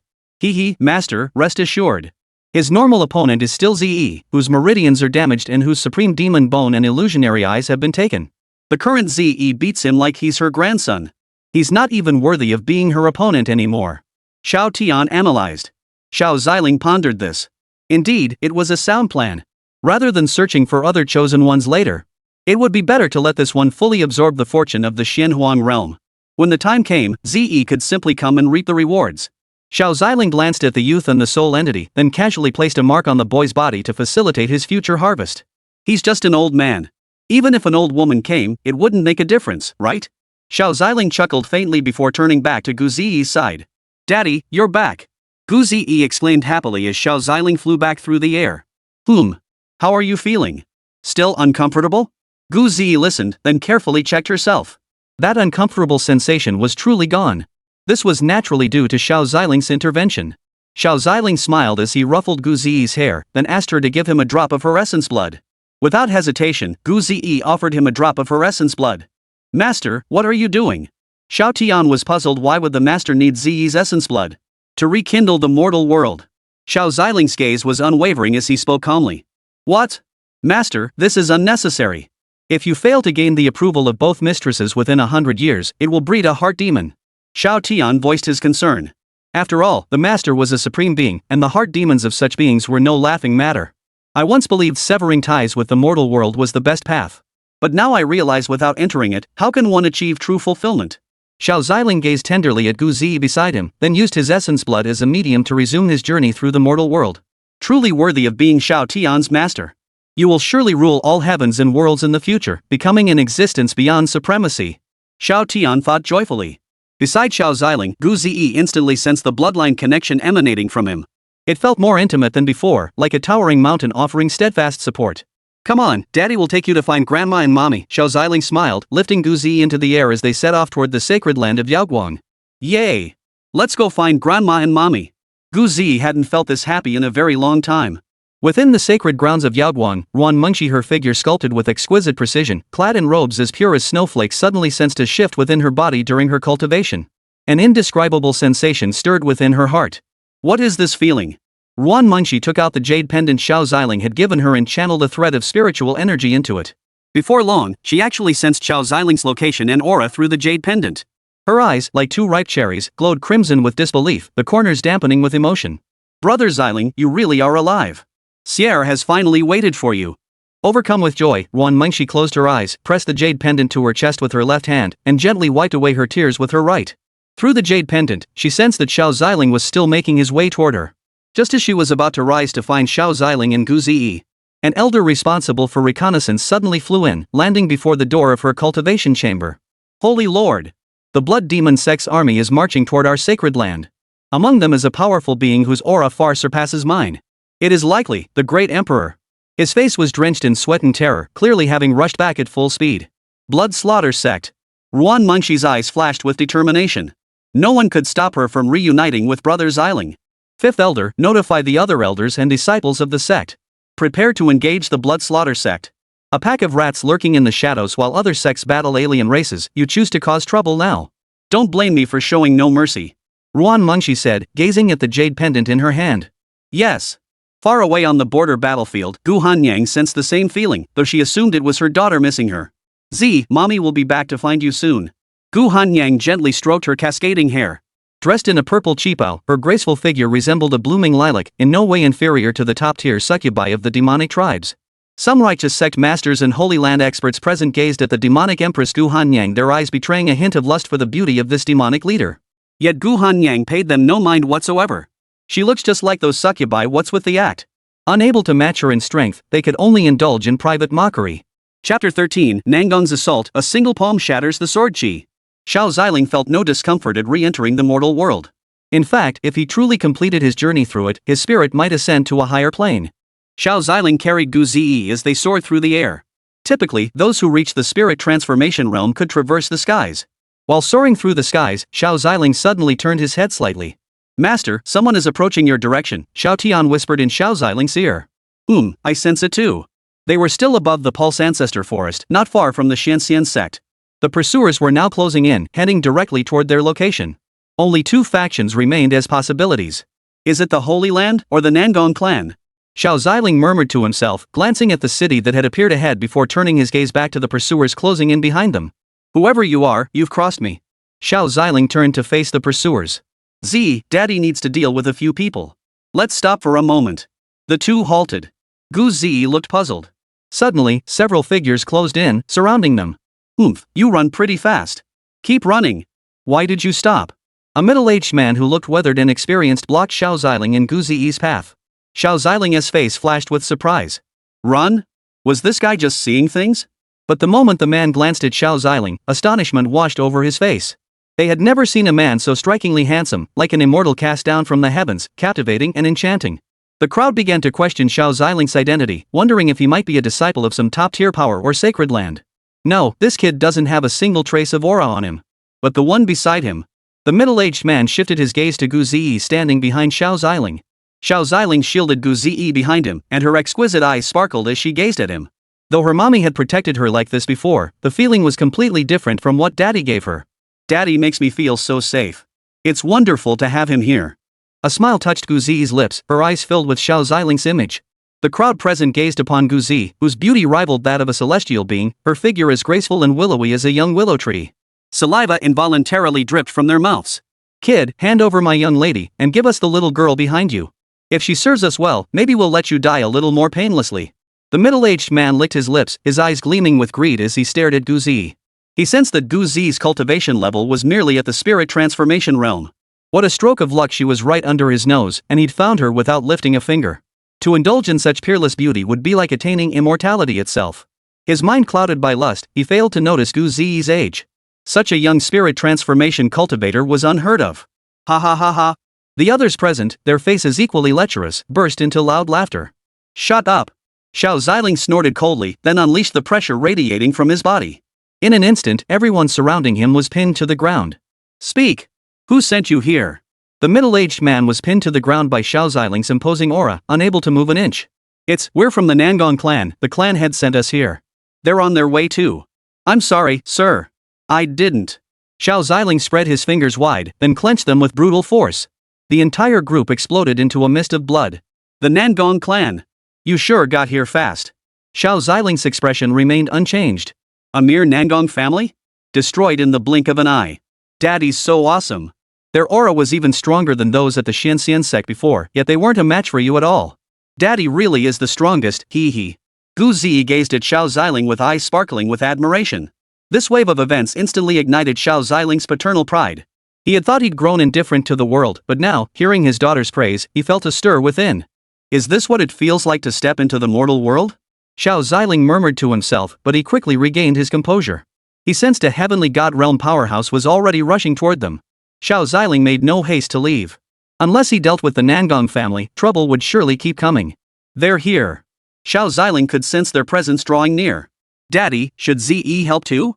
Speaker 1: Master, rest assured. His normal opponent is still ZE, whose meridians are damaged and whose supreme demon bone and illusionary eyes have been taken.
Speaker 2: The current ZE beats him like he's her grandson.
Speaker 1: He's not even worthy of being her opponent anymore.
Speaker 2: Xiao Tian analyzed. Xiao Ziling pondered this.
Speaker 1: Indeed, it was a sound plan. Rather than searching for other chosen ones later, it would be better to let this one fully absorb the fortune of the Xianhuang realm.
Speaker 2: When the time came, ZE could simply come and reap the rewards.
Speaker 1: Xiao Ziling glanced at the youth and the soul entity, then casually placed a mark on the boy's body to facilitate his future harvest.
Speaker 2: He's just an old man. Even if an old woman came, it wouldn't make a difference, right? Xiao Ziling chuckled faintly before turning back to Gu Ziyi's side. Daddy, you're back. Gu Ziyi exclaimed happily as Xiao Ziling flew back through the air. How are you feeling? Still uncomfortable? Gu Ziyi listened, then carefully checked herself.
Speaker 1: That uncomfortable sensation was truly gone. This was naturally due to Xiao Ziling's intervention. Xiao Ziling smiled as he ruffled Gu Ziyi's hair, then asked her to give him a drop of her essence blood. Without hesitation, Gu Ziyi offered him a drop of her essence blood.
Speaker 2: Master, what are you doing? Xiao Tian was puzzled. Why would the master need Ziyi's essence blood? To rekindle the mortal world. Xiao Ziling's gaze was unwavering as he spoke calmly. What? Master, this is unnecessary.
Speaker 1: If you fail to gain the approval of both mistresses within 100 years, it will breed a heart demon.
Speaker 2: Xiao Tian voiced his concern.
Speaker 1: After all, the master was a supreme being, and the heart demons of such beings were no laughing matter. I once believed severing ties with the mortal world was the best path.
Speaker 2: But now I realize without entering it, how can one achieve true fulfillment?
Speaker 1: Xiao Ziling gazed tenderly at Gu Ziyi beside him, then used his essence blood as a medium to resume his journey through the mortal world.
Speaker 2: Truly worthy of being Xiao Tian's master.
Speaker 1: You will surely rule all heavens and worlds in the future, becoming an existence beyond supremacy.
Speaker 2: Xiao Tian thought joyfully. Beside Xiao Ziling, Gu Ziyi instantly sensed the bloodline connection emanating from him.
Speaker 1: It felt more intimate than before, like a towering mountain offering steadfast support.
Speaker 2: Come on, Daddy will take you to find Grandma and Mommy.
Speaker 1: Xiao Ziling smiled, lifting Gu Ziyi into the air as they set off toward the sacred land of Yaoguang.
Speaker 2: Yay! Let's go find Grandma and Mommy. Gu Ziyi hadn't felt this happy in a very long time.
Speaker 1: Within the sacred grounds of Yaoguang, Ruan Mengxi, her figure sculpted with exquisite precision, clad in robes as pure as snowflakes, suddenly sensed a shift within her body during her cultivation. An indescribable sensation stirred within her heart.
Speaker 2: What is this feeling?
Speaker 1: Ruan Mengxi took out the jade pendant Xiao Ziling had given her and channeled a thread of spiritual energy into it.
Speaker 2: Before long, she actually sensed Xiao Ziling's location and aura through the jade pendant.
Speaker 1: Her eyes, like two ripe cherries, glowed crimson with disbelief, the corners dampening with emotion.
Speaker 2: Brother Ziling, you really are alive. Sierra has finally waited for you.
Speaker 1: Overcome with joy, Ruan Mengxi closed her eyes, pressed the jade pendant to her chest with her left hand, and gently wiped away her tears with her right. Through the jade pendant, she sensed that Xiao Ziling was still making his way toward her. Just as she was about to rise to find Xiao Ziling and Gu Ziyi, an elder responsible for reconnaissance suddenly flew in, landing before the door of her cultivation chamber. Holy Lord! The blood demon Sect's army is marching toward our sacred land. Among them is a powerful being whose aura far surpasses mine. It is likely the great emperor. His face was drenched in sweat and terror, clearly having rushed back at full speed. Blood slaughter sect.
Speaker 2: Ruan Mengxi's eyes flashed with determination. No one could stop her from reuniting with Brother Ziling.
Speaker 1: Fifth Elder, notify the other elders and disciples of the sect. Prepare to engage the blood slaughter sect. A pack of rats lurking in the shadows while other sects battle alien races. You choose to cause trouble now.
Speaker 2: Don't blame me for showing no mercy.
Speaker 1: Ruan Mengxi said, gazing at the jade pendant in her hand.
Speaker 2: Yes. Far away on the border battlefield, Gu Hanyang sensed the same feeling, though she assumed it was her daughter missing her. Mommy will be back to find you soon. Gu Hanyang gently stroked her cascading hair.
Speaker 1: Dressed in a purple qipao, her graceful figure resembled a blooming lilac, in no way inferior to the top-tier succubi of the demonic tribes. Some righteous sect masters and Holy Land experts present gazed at the demonic empress Gu Hanyang, their eyes betraying a hint of lust for the beauty of this demonic leader.
Speaker 2: Yet Gu Hanyang paid them no mind whatsoever. She looks just like those succubi. What's with the act?
Speaker 1: Unable to match her in strength, they could only indulge in private mockery.
Speaker 2: Chapter 13, Nangong's Assault. A single palm shatters the sword chi. Xiao Ziling felt no discomfort at re-entering the mortal world.
Speaker 1: In fact, if he truly completed his journey through it, his spirit might ascend to a higher plane.
Speaker 2: Xiao Ziling carried Gu Ziyi as they soared through the air. Typically, those who reach the spirit transformation realm could traverse the skies. While soaring through the skies, Xiao Ziling suddenly turned his head slightly. Master, someone is approaching your direction, Xiao Tian whispered in Xiao Ziling's ear. I sense it too. They were still above the Pulse Ancestor Forest, not far from the Xianxian sect.
Speaker 1: The pursuers were now closing in, heading directly toward their location. Only 2 factions remained as possibilities.
Speaker 2: Is it the Holy Land or the Nangong clan?
Speaker 1: Xiao Ziling murmured to himself, glancing at the city that had appeared ahead before turning his gaze back to the pursuers closing in behind them. Whoever you are, you've crossed me. Xiao Ziling turned to face the pursuers.
Speaker 2: Daddy needs to deal with a few people. Let's stop for a moment. The 2 halted. Zi looked puzzled.
Speaker 1: Suddenly, several figures closed in, surrounding them.
Speaker 2: You run pretty fast. Keep running.
Speaker 1: Why did you stop? A middle-aged man who looked weathered and experienced blocked Xiao Ziling and Zi's path. Xiao Ziling's face flashed with surprise.
Speaker 2: Run? Was this guy just seeing things?
Speaker 1: But the moment the man glanced at Xiao Ziling, astonishment washed over his face. They had never seen a man so strikingly handsome, like an immortal cast down from the heavens, captivating and enchanting. The crowd began to question Xiao Ziling's identity, wondering if he might be a disciple of some top-tier power or sacred land. No, this kid doesn't have a single trace of aura on him. But the one beside him. The middle-aged man shifted his gaze to Zi standing behind Xiao Ziling. Xiao Ziling shielded Zi behind him, and her exquisite eyes sparkled as she gazed at him. Though her mommy had protected her like this before, the feeling was completely different from what Daddy gave her.
Speaker 2: Daddy makes me feel so safe. It's wonderful to have him here.
Speaker 1: A smile touched Zi's lips, her eyes filled with Xiao Ziling's image. The crowd present gazed upon Zi, whose beauty rivaled that of a celestial being, her figure as graceful and willowy as a young willow tree.
Speaker 2: Saliva involuntarily dripped from their mouths.
Speaker 1: Kid, hand over my young lady, and give us the little girl behind you. If she serves us well, maybe we'll let you die a little more painlessly. The middle-aged man licked his lips, his eyes gleaming with greed as he stared at Zi. He sensed that Zi's cultivation level was merely at the spirit transformation realm. What a stroke of luck, she was right under his nose, and he'd found her without lifting a finger. To indulge in such peerless beauty would be like attaining immortality itself. His mind clouded by lust, he failed to notice Zi's age. Such a young spirit transformation cultivator was unheard of.
Speaker 2: Ha ha ha ha.
Speaker 1: The others present, their faces equally lecherous, burst into loud laughter.
Speaker 2: Shut up. Xiao Ziling snorted coldly, then unleashed the pressure radiating from his body.
Speaker 1: In an instant, everyone surrounding him was pinned to the ground.
Speaker 2: Speak. Who sent you here?
Speaker 1: The middle-aged man was pinned to the ground by Xiao Ziling's imposing aura, unable to move an inch.
Speaker 2: We're from the Nangong clan, the clan head sent us here. They're on their way too. I'm sorry, sir. I didn't.
Speaker 1: Xiao Ziling spread his fingers wide, then clenched them with brutal force. The entire group exploded into a mist of blood.
Speaker 2: The Nangong clan. You sure got here fast.
Speaker 1: Xiao Ziling's expression remained unchanged.
Speaker 2: A mere Nangong family? Destroyed in the blink of an eye. Daddy's so awesome.
Speaker 1: Their aura was even stronger than those at the Xianxian Sect before, yet they weren't a match for you at all.
Speaker 2: Daddy really is the strongest, hee. Zi gazed at Xiao Ziling with eyes sparkling with admiration. This wave of events instantly ignited Xiao Ziling's paternal pride. He had thought he'd grown indifferent to the world, but now, hearing his daughter's praise, he felt a stir within. Is this what it feels like to step into the mortal world?
Speaker 1: Xiao Ziling murmured to himself, but he quickly regained his composure. He sensed a heavenly god realm powerhouse was already rushing toward them. Xiao Ziling made no haste to leave. Unless he dealt with the Nangong family, trouble would surely keep coming.
Speaker 2: They're here. Xiao Ziling could sense their presence drawing near. Daddy, should Zi help too?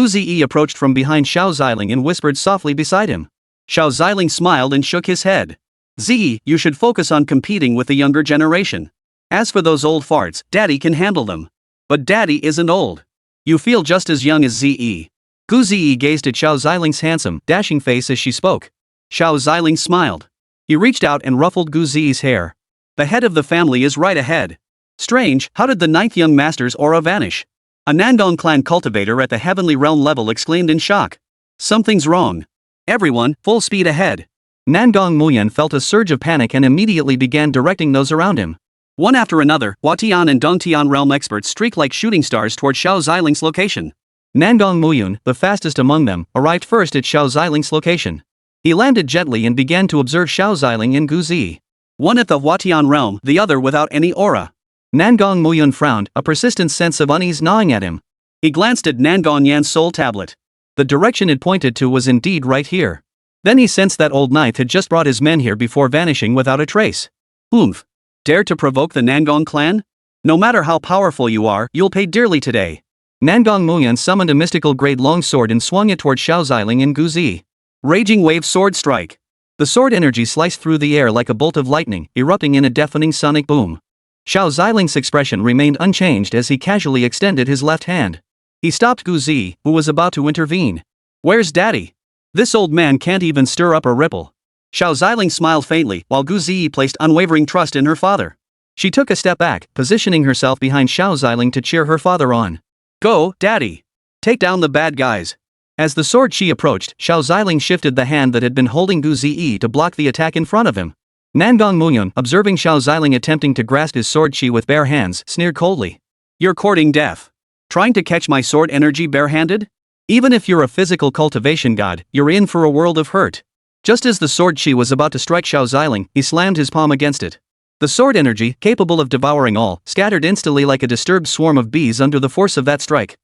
Speaker 2: Zi approached from behind Xiao Ziling and whispered softly beside him. Xiao Ziling smiled and shook his head. Zi, you should focus on competing with the younger generation. As for those old farts, Daddy can handle them. But Daddy isn't old. You feel just as young as Zi. Zi gazed at Xiao Ziling's handsome, dashing face as she spoke. Xiao Ziling smiled. He reached out and ruffled Zi's hair. The head of the family is right ahead. Strange, how did the 9th young master's aura vanish? A Nangong clan cultivator at the heavenly realm level exclaimed in shock. Something's wrong. Everyone, full speed ahead.
Speaker 1: Nangong Muyan felt a surge of panic and immediately began directing those around him.
Speaker 2: One after another, Huatian and Dongtian realm experts streaked like shooting stars toward Xiao Ziling's location.
Speaker 1: Nangong Muyun, the fastest among them, arrived first at Xiao Ziling's location. He landed gently and began to observe Xiao Ziling and Zi.
Speaker 2: One at the Huatian realm, the other without any aura.
Speaker 1: Nangong Muyun frowned, a persistent sense of unease gnawing at him.
Speaker 2: He glanced at Nangong Yan's soul tablet.
Speaker 1: The direction it pointed to was indeed right here. Then he sensed that old ninth had just brought his men here before vanishing without a trace.
Speaker 2: Oomph. Dare to provoke the Nangong clan? No matter how powerful you are, you'll pay dearly today.
Speaker 1: Nangong Muyan summoned a mystical grade long sword and swung it toward Xiao Ziling and Zi.
Speaker 2: Raging wave sword strike.
Speaker 1: The sword energy sliced through the air like a bolt of lightning, erupting in a deafening sonic boom. Xiao Ziling's expression remained unchanged as he casually extended his left hand.
Speaker 2: He stopped Gu Zi, who was about to intervene. Where's Daddy? This old man can't even stir up a ripple. Xiao Ziling smiled faintly while Gu Zi placed unwavering trust in her father. She took a step back, positioning herself behind Xiao Ziling to cheer her father on. Go, Daddy! Take down the bad guys. As the sword chi approached, Xiao Ziling shifted the hand that had been holding Gu Zi to block the attack in front of him. Nangong Muyun, observing Xiao Ziling attempting to grasp his sword chi with bare hands, sneered coldly. You're courting death. Trying to catch my sword energy barehanded? Even if you're a physical cultivation god, you're in for a world of hurt. Just as the sword chi was about to strike Xiao Ziling, he slammed his palm against it. The sword energy, capable of devouring all, scattered instantly like a disturbed swarm of bees under the force of that strike.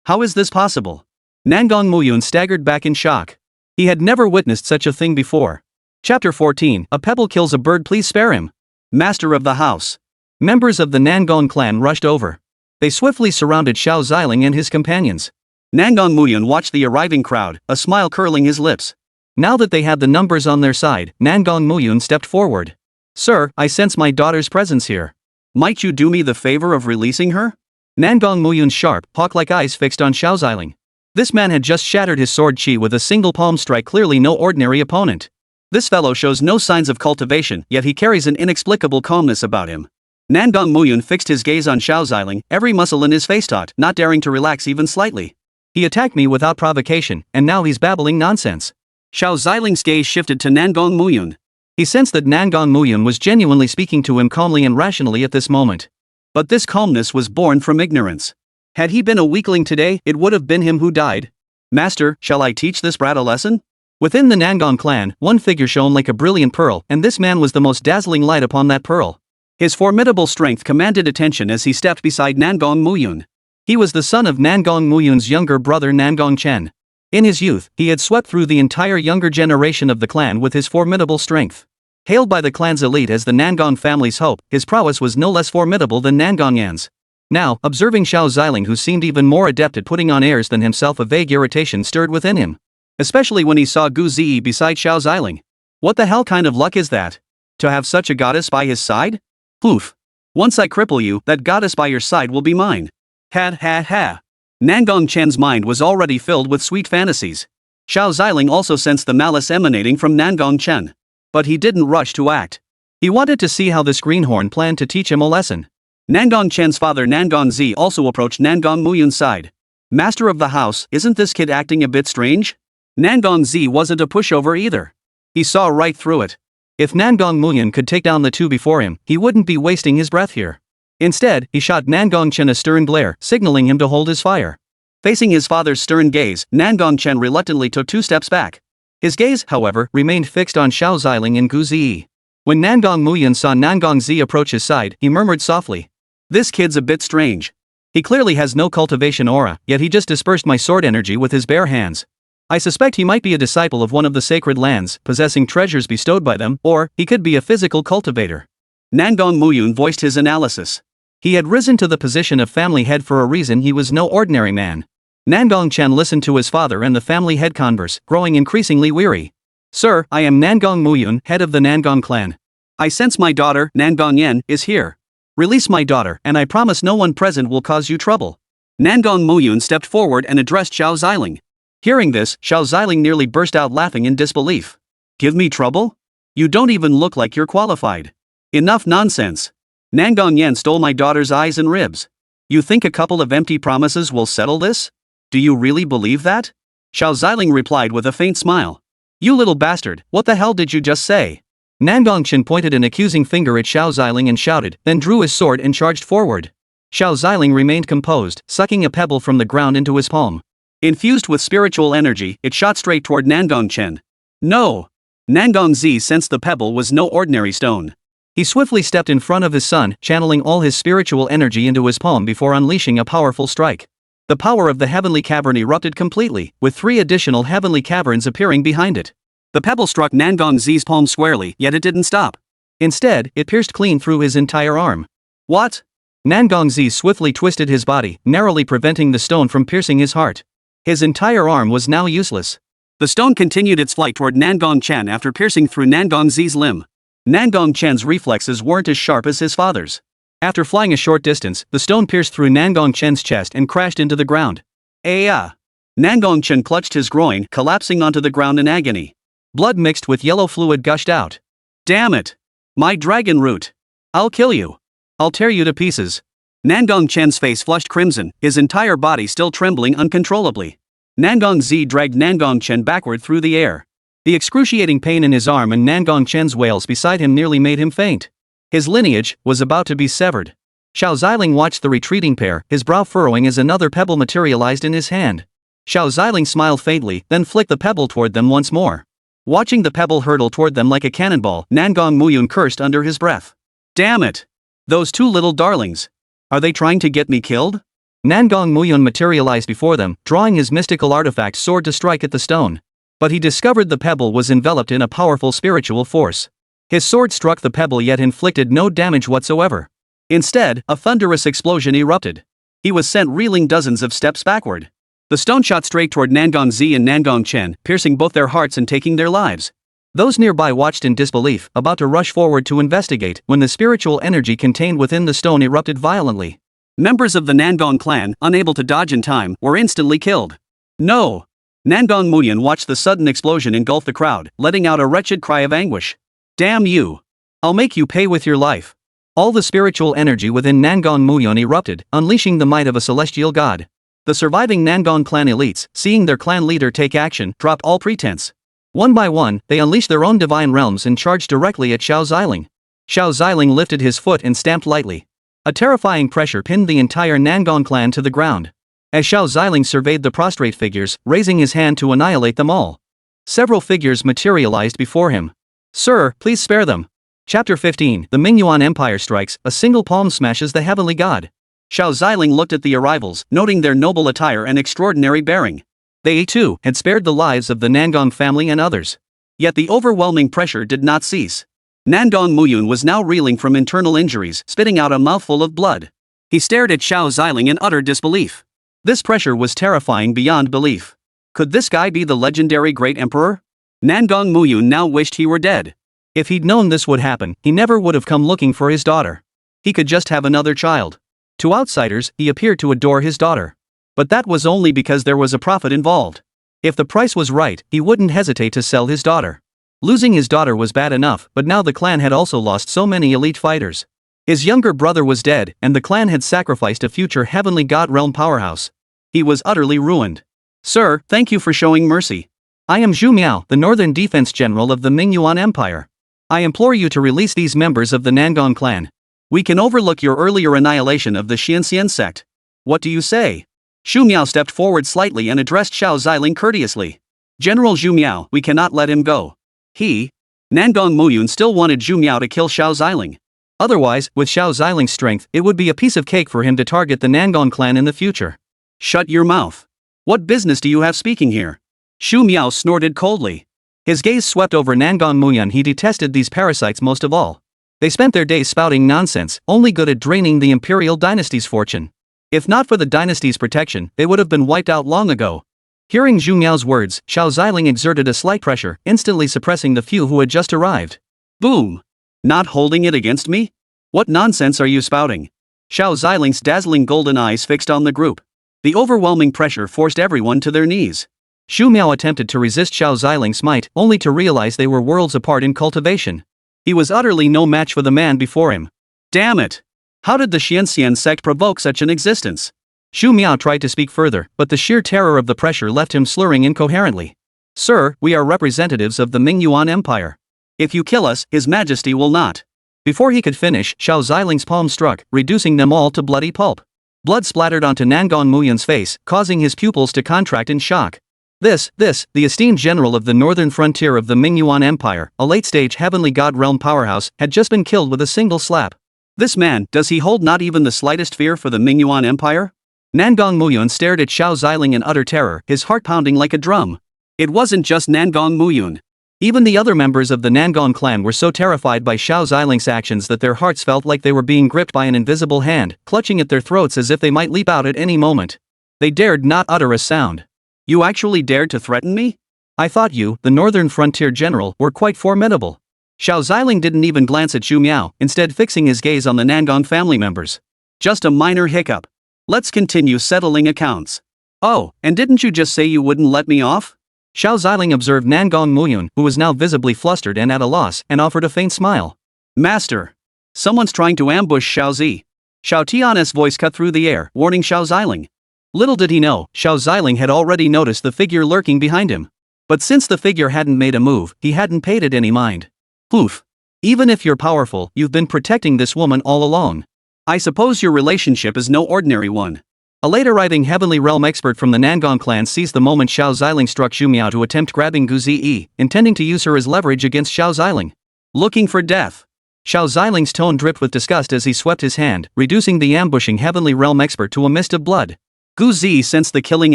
Speaker 2: How is this possible? Nangong Muyun staggered back in shock. He had never witnessed such a thing before. Chapter 14, A Pebble Kills a Bird, Please Spare Him. Master of the House. Members of the Nangong clan rushed over. They swiftly surrounded Xiao Ziling and his companions. Nangong Muyun watched the arriving crowd, a smile curling his lips. Now that they had the numbers on their side, Nangong Muyun stepped forward. Sir, I sense my daughter's presence here. Might you do me the favor of releasing her? Nangong Muyun's sharp, hawk-like eyes fixed on Xiao Ziling. This man had just shattered his sword chi with a single palm strike, clearly no ordinary opponent. This fellow shows no signs of cultivation, yet he carries an inexplicable calmness about him. Nangong Muyun fixed his gaze on Xiao Ziling, every muscle in his face taut, not daring to relax even slightly. He attacked me without provocation, and now he's babbling nonsense. Xiao Ziling's gaze shifted to Nangong Muyun. He sensed that Nangong Muyun was genuinely speaking to him calmly and rationally at this moment. But this calmness was born from ignorance. Had he been a weakling today, it would have been him who died. Master, shall I teach this brat a lesson? Within the Nangong clan, one figure shone like a brilliant pearl, and this man was the most dazzling light upon that pearl. His formidable strength commanded attention as he stepped beside Nangong Muyun. He was the son of Nangong Muyun's younger brother Nangong Chen. In his youth, he had swept through the entire younger generation of the clan with his formidable strength. Hailed by the clan's elite as the Nangong family's hope, his prowess was no less formidable than Nangong Yan's. Now, observing Xiao Ziling, who seemed even more adept at putting on airs than himself, a vague irritation stirred within him. Especially when he saw Gu Zi beside Xiao Ziling. What the hell kind of luck is that? To have such a goddess by his side? Poof. Once I cripple you, that goddess by your side will be mine. Ha ha ha. Nangong Chen's mind was already filled with sweet fantasies. Xiao Ziling also sensed the malice emanating from Nangong Chen. But he didn't rush to act. He wanted to see how this greenhorn planned to teach him a lesson. Nangong Chen's father Nangong Zi also approached Nangong Muyun's side. Master of the house, isn't this kid acting a bit strange? Nangong Zi wasn't a pushover either. He saw right through it. If Nangong Muyun could take down the two before him, he wouldn't be wasting his breath here. Instead, he shot Nangong Chen a stern glare, signaling him to hold his fire. Facing his father's stern gaze, Nangong Chen reluctantly took 2 steps back. His gaze, however, remained fixed on Xiao Ziling and Gu Zi. When Nangong Muyun saw Nangong Zi approach his side, he murmured softly. This kid's a bit strange. He clearly has no cultivation aura, yet he just dispersed my sword energy with his bare hands. I suspect he might be a disciple of one of the sacred lands, possessing treasures bestowed by them, or he could be a physical cultivator. Nangong Muyun voiced his analysis. He had risen to the position of family head for a reason. He was no ordinary man. Nangong Chen listened to his father and the family head converse, growing increasingly weary. Sir, I am Nangong Muyun, head of the Nangong clan. I sense my daughter, Nangong Yan, is here. Release my daughter, and I promise no one present will cause you trouble. Nangong Muyun stepped forward and addressed Xiao Ziling. Hearing this, Xiao Ziling nearly burst out laughing in disbelief. Give me trouble? You don't even look like you're qualified. Enough nonsense. Nangong Yan stole my daughter's eyes and ribs. You think a couple of empty promises will settle this? Do you really believe that? Xiao Ziling replied with a faint smile. You little bastard, what the hell did you just say? Nangong Chen pointed an accusing finger at Xiao Ziling and shouted, then drew his sword and charged forward. Xiao Ziling remained composed, sucking a pebble from the ground into his palm. Infused with spiritual energy, it shot straight toward Nangong Chen. No! Nangong Zi sensed the pebble was no ordinary stone. He swiftly stepped in front of his son, channeling all his spiritual energy into his palm before unleashing a powerful strike. The power of the heavenly cavern erupted completely, with 3 additional heavenly caverns appearing behind it. The pebble struck Nangong Zi's palm squarely, yet it didn't stop. Instead, it pierced clean through his entire arm. What? Nangong Zi swiftly twisted his body, narrowly preventing the stone from piercing his heart. His entire arm was now useless. The stone continued its flight toward Nangong Chen after piercing through Nangong Zi's limb. Nangong Chen's reflexes weren't as sharp as his father's.
Speaker 1: After flying a short distance, the stone pierced through Nangong Chen's chest and crashed into the ground.
Speaker 2: Nangong Chen clutched his groin, collapsing onto the ground in agony.
Speaker 1: Blood mixed with yellow fluid gushed out.
Speaker 2: Damn it! My dragon root!
Speaker 1: I'll kill you. I'll tear you to pieces.
Speaker 2: Nangong Chen's face flushed crimson, his entire body still trembling uncontrollably. Nangong Zi dragged Nangong Chen backward through the air.
Speaker 1: The excruciating pain in his arm and Nangong Chen's wails beside him nearly made him faint. His lineage was about to be severed. Xiao Ziling watched the retreating pair, his brow furrowing as another pebble materialized in his hand. Xiao Ziling smiled faintly, then flicked the pebble toward them once more. Watching the pebble hurtle toward them like a cannonball, Nangong Muyun cursed under his breath.
Speaker 2: Damn it! Those two little darlings! Are they trying to get me killed?
Speaker 1: Nangong Muyun materialized before them, drawing his mystical artifact sword to strike at the stone. But he discovered the pebble was enveloped in a powerful spiritual force. His sword struck the pebble yet inflicted no damage whatsoever.
Speaker 2: Instead, a thunderous explosion erupted. He was sent reeling dozens of steps backward. The stone shot straight toward Nangong Zi and Nangong Chen, piercing both their hearts and taking their lives.
Speaker 1: Those nearby watched in disbelief, about to rush forward to investigate, when the spiritual energy contained within the stone erupted violently.
Speaker 2: Members of the Nangong clan, unable to dodge in time, were instantly killed. No! Nangong Muyun watched the sudden explosion engulf the crowd, letting out a wretched cry of anguish. Damn you!
Speaker 1: I'll make you pay with your life. All the spiritual energy within Nangong Muyun erupted, unleashing the might of a celestial god. The surviving Nangong clan elites, seeing their clan leader take action, dropped all pretense. One by one, they unleashed their own divine realms and charged directly at Xiao Ziling. Xiao Ziling lifted his foot and stamped lightly. A terrifying pressure pinned the entire Nangong clan to the ground. As Xiao Ziling surveyed the prostrate figures, raising his hand to annihilate them all. Several figures materialized before him. Sir, please spare them. Chapter 15, The Mingyuan Empire strikes, a single palm smashes the heavenly god.
Speaker 2: Xiao Ziling looked at the arrivals, noting their noble attire and extraordinary bearing.
Speaker 1: They, too, had spared the lives of the Nangong family and others.
Speaker 2: Yet the overwhelming pressure did not cease. Nangong Muyun was now reeling from internal injuries, spitting out a mouthful of blood. He stared at Xiao Ziling in utter disbelief. This pressure was terrifying beyond belief. Could this guy be the legendary Great Emperor? Nangong Muyun now wished he were dead.
Speaker 1: If he'd known this would happen, he never would have come looking for his daughter. He could just have another child. To outsiders, he appeared to adore his daughter. But that was only because there was a profit involved. If the price was right, he wouldn't hesitate to sell his daughter. Losing his daughter was bad enough, but now the clan had also lost so many elite fighters. His younger brother was dead, and the clan had sacrificed a future heavenly god realm powerhouse. He was utterly ruined.
Speaker 2: Sir, thank you for showing mercy.
Speaker 1: I am Zhu Miao, the Northern Defense General of the Mingyuan Empire. I implore you to release these members of the Nangong clan.
Speaker 2: We can overlook your earlier annihilation of the Xianxian sect. What do you say? Zhu Miao stepped forward slightly and addressed Xiao Ziling courteously. General Zhu Miao, we cannot let him go. Nangong Muyun still wanted Zhu Miao to kill Xiao Ziling.
Speaker 1: Otherwise, with Xiao Ziling's strength, it would be a piece of cake for him to target the Nangong clan in the future.
Speaker 2: Shut your mouth. What business do you have speaking here? Zhu Miao snorted coldly.
Speaker 1: His gaze swept over Nangong Muyun. He detested these parasites most of all. They spent their days spouting nonsense, only good at draining the imperial dynasty's fortune. If not for the dynasty's protection, they would have been wiped out long ago. Hearing Zhu Miao's words, Xiao Ziling exerted a slight pressure, instantly suppressing the few who had just arrived.
Speaker 2: Boom! Not holding it against me? What nonsense are you spouting? Xiao Ziling's dazzling golden eyes fixed on the group. The overwhelming pressure forced everyone to their knees.
Speaker 1: Zhu Miao attempted to resist Xiao Ziling's might, only to realize they were worlds apart in cultivation. He was utterly no match for the man before him.
Speaker 2: Damn it! How did the Xianxian sect provoke such an existence?
Speaker 1: Zhu Miao tried to speak further, but the sheer terror of the pressure left him slurring incoherently. Sir, we are representatives of the Mingyuan Empire.
Speaker 2: If you kill us, His Majesty will not.
Speaker 1: Before he could finish, Xiao Ziling's palm struck, reducing them all to bloody pulp. Blood splattered onto Nangong Muyun's face, causing his pupils to contract in shock. The esteemed general of the northern frontier of the Mingyuan Empire, a late-stage heavenly god realm powerhouse, had just been killed with a single slap.
Speaker 2: This man, does he hold not even the slightest fear for the Mingyuan Empire?
Speaker 1: Nangong Muyun stared at Xiao Ziling in utter terror, his heart pounding like a drum.
Speaker 2: It wasn't just Nangong Muyun.
Speaker 1: Even the other members of the Nangong clan were so terrified by Xiao Ziling's actions that their hearts felt like they were being gripped by an invisible hand, clutching at their throats as if they might leap out at any moment. They dared not utter a sound.
Speaker 2: You actually dared to threaten me?
Speaker 1: I thought you, the northern frontier general, were quite formidable.
Speaker 2: Xiao Ziling didn't even glance at Xu Miao, instead fixing his gaze on the Nangong family members. Just a minor hiccup. Let's continue settling accounts. Oh, and didn't you just say you wouldn't let me off?
Speaker 1: Xiao Ziling observed Nangong Muyun, who was now visibly flustered and at a loss, and offered a faint smile.
Speaker 2: Master. Someone's trying to ambush Xiao Zi. Xiao Tian's voice cut through the air, warning Xiao Ziling. Little did he know, Xiao Ziling had already noticed the figure lurking behind him. But since the figure hadn't made a move, he hadn't paid it any mind. Oof. Even if you're powerful, you've been protecting this woman all along. I suppose your relationship is no ordinary one.
Speaker 1: A late-arriving heavenly realm expert from the Nangong clan seized the moment Xiao Ziling struck Xu Miao to attempt grabbing Gu Ziyi, intending to use her as leverage against Xiao Ziling.
Speaker 2: Looking for death.
Speaker 1: Xiao Ziling's tone dripped with disgust as he swept his hand, reducing the ambushing heavenly realm expert to a mist of blood.
Speaker 2: Gu Zi sensed the killing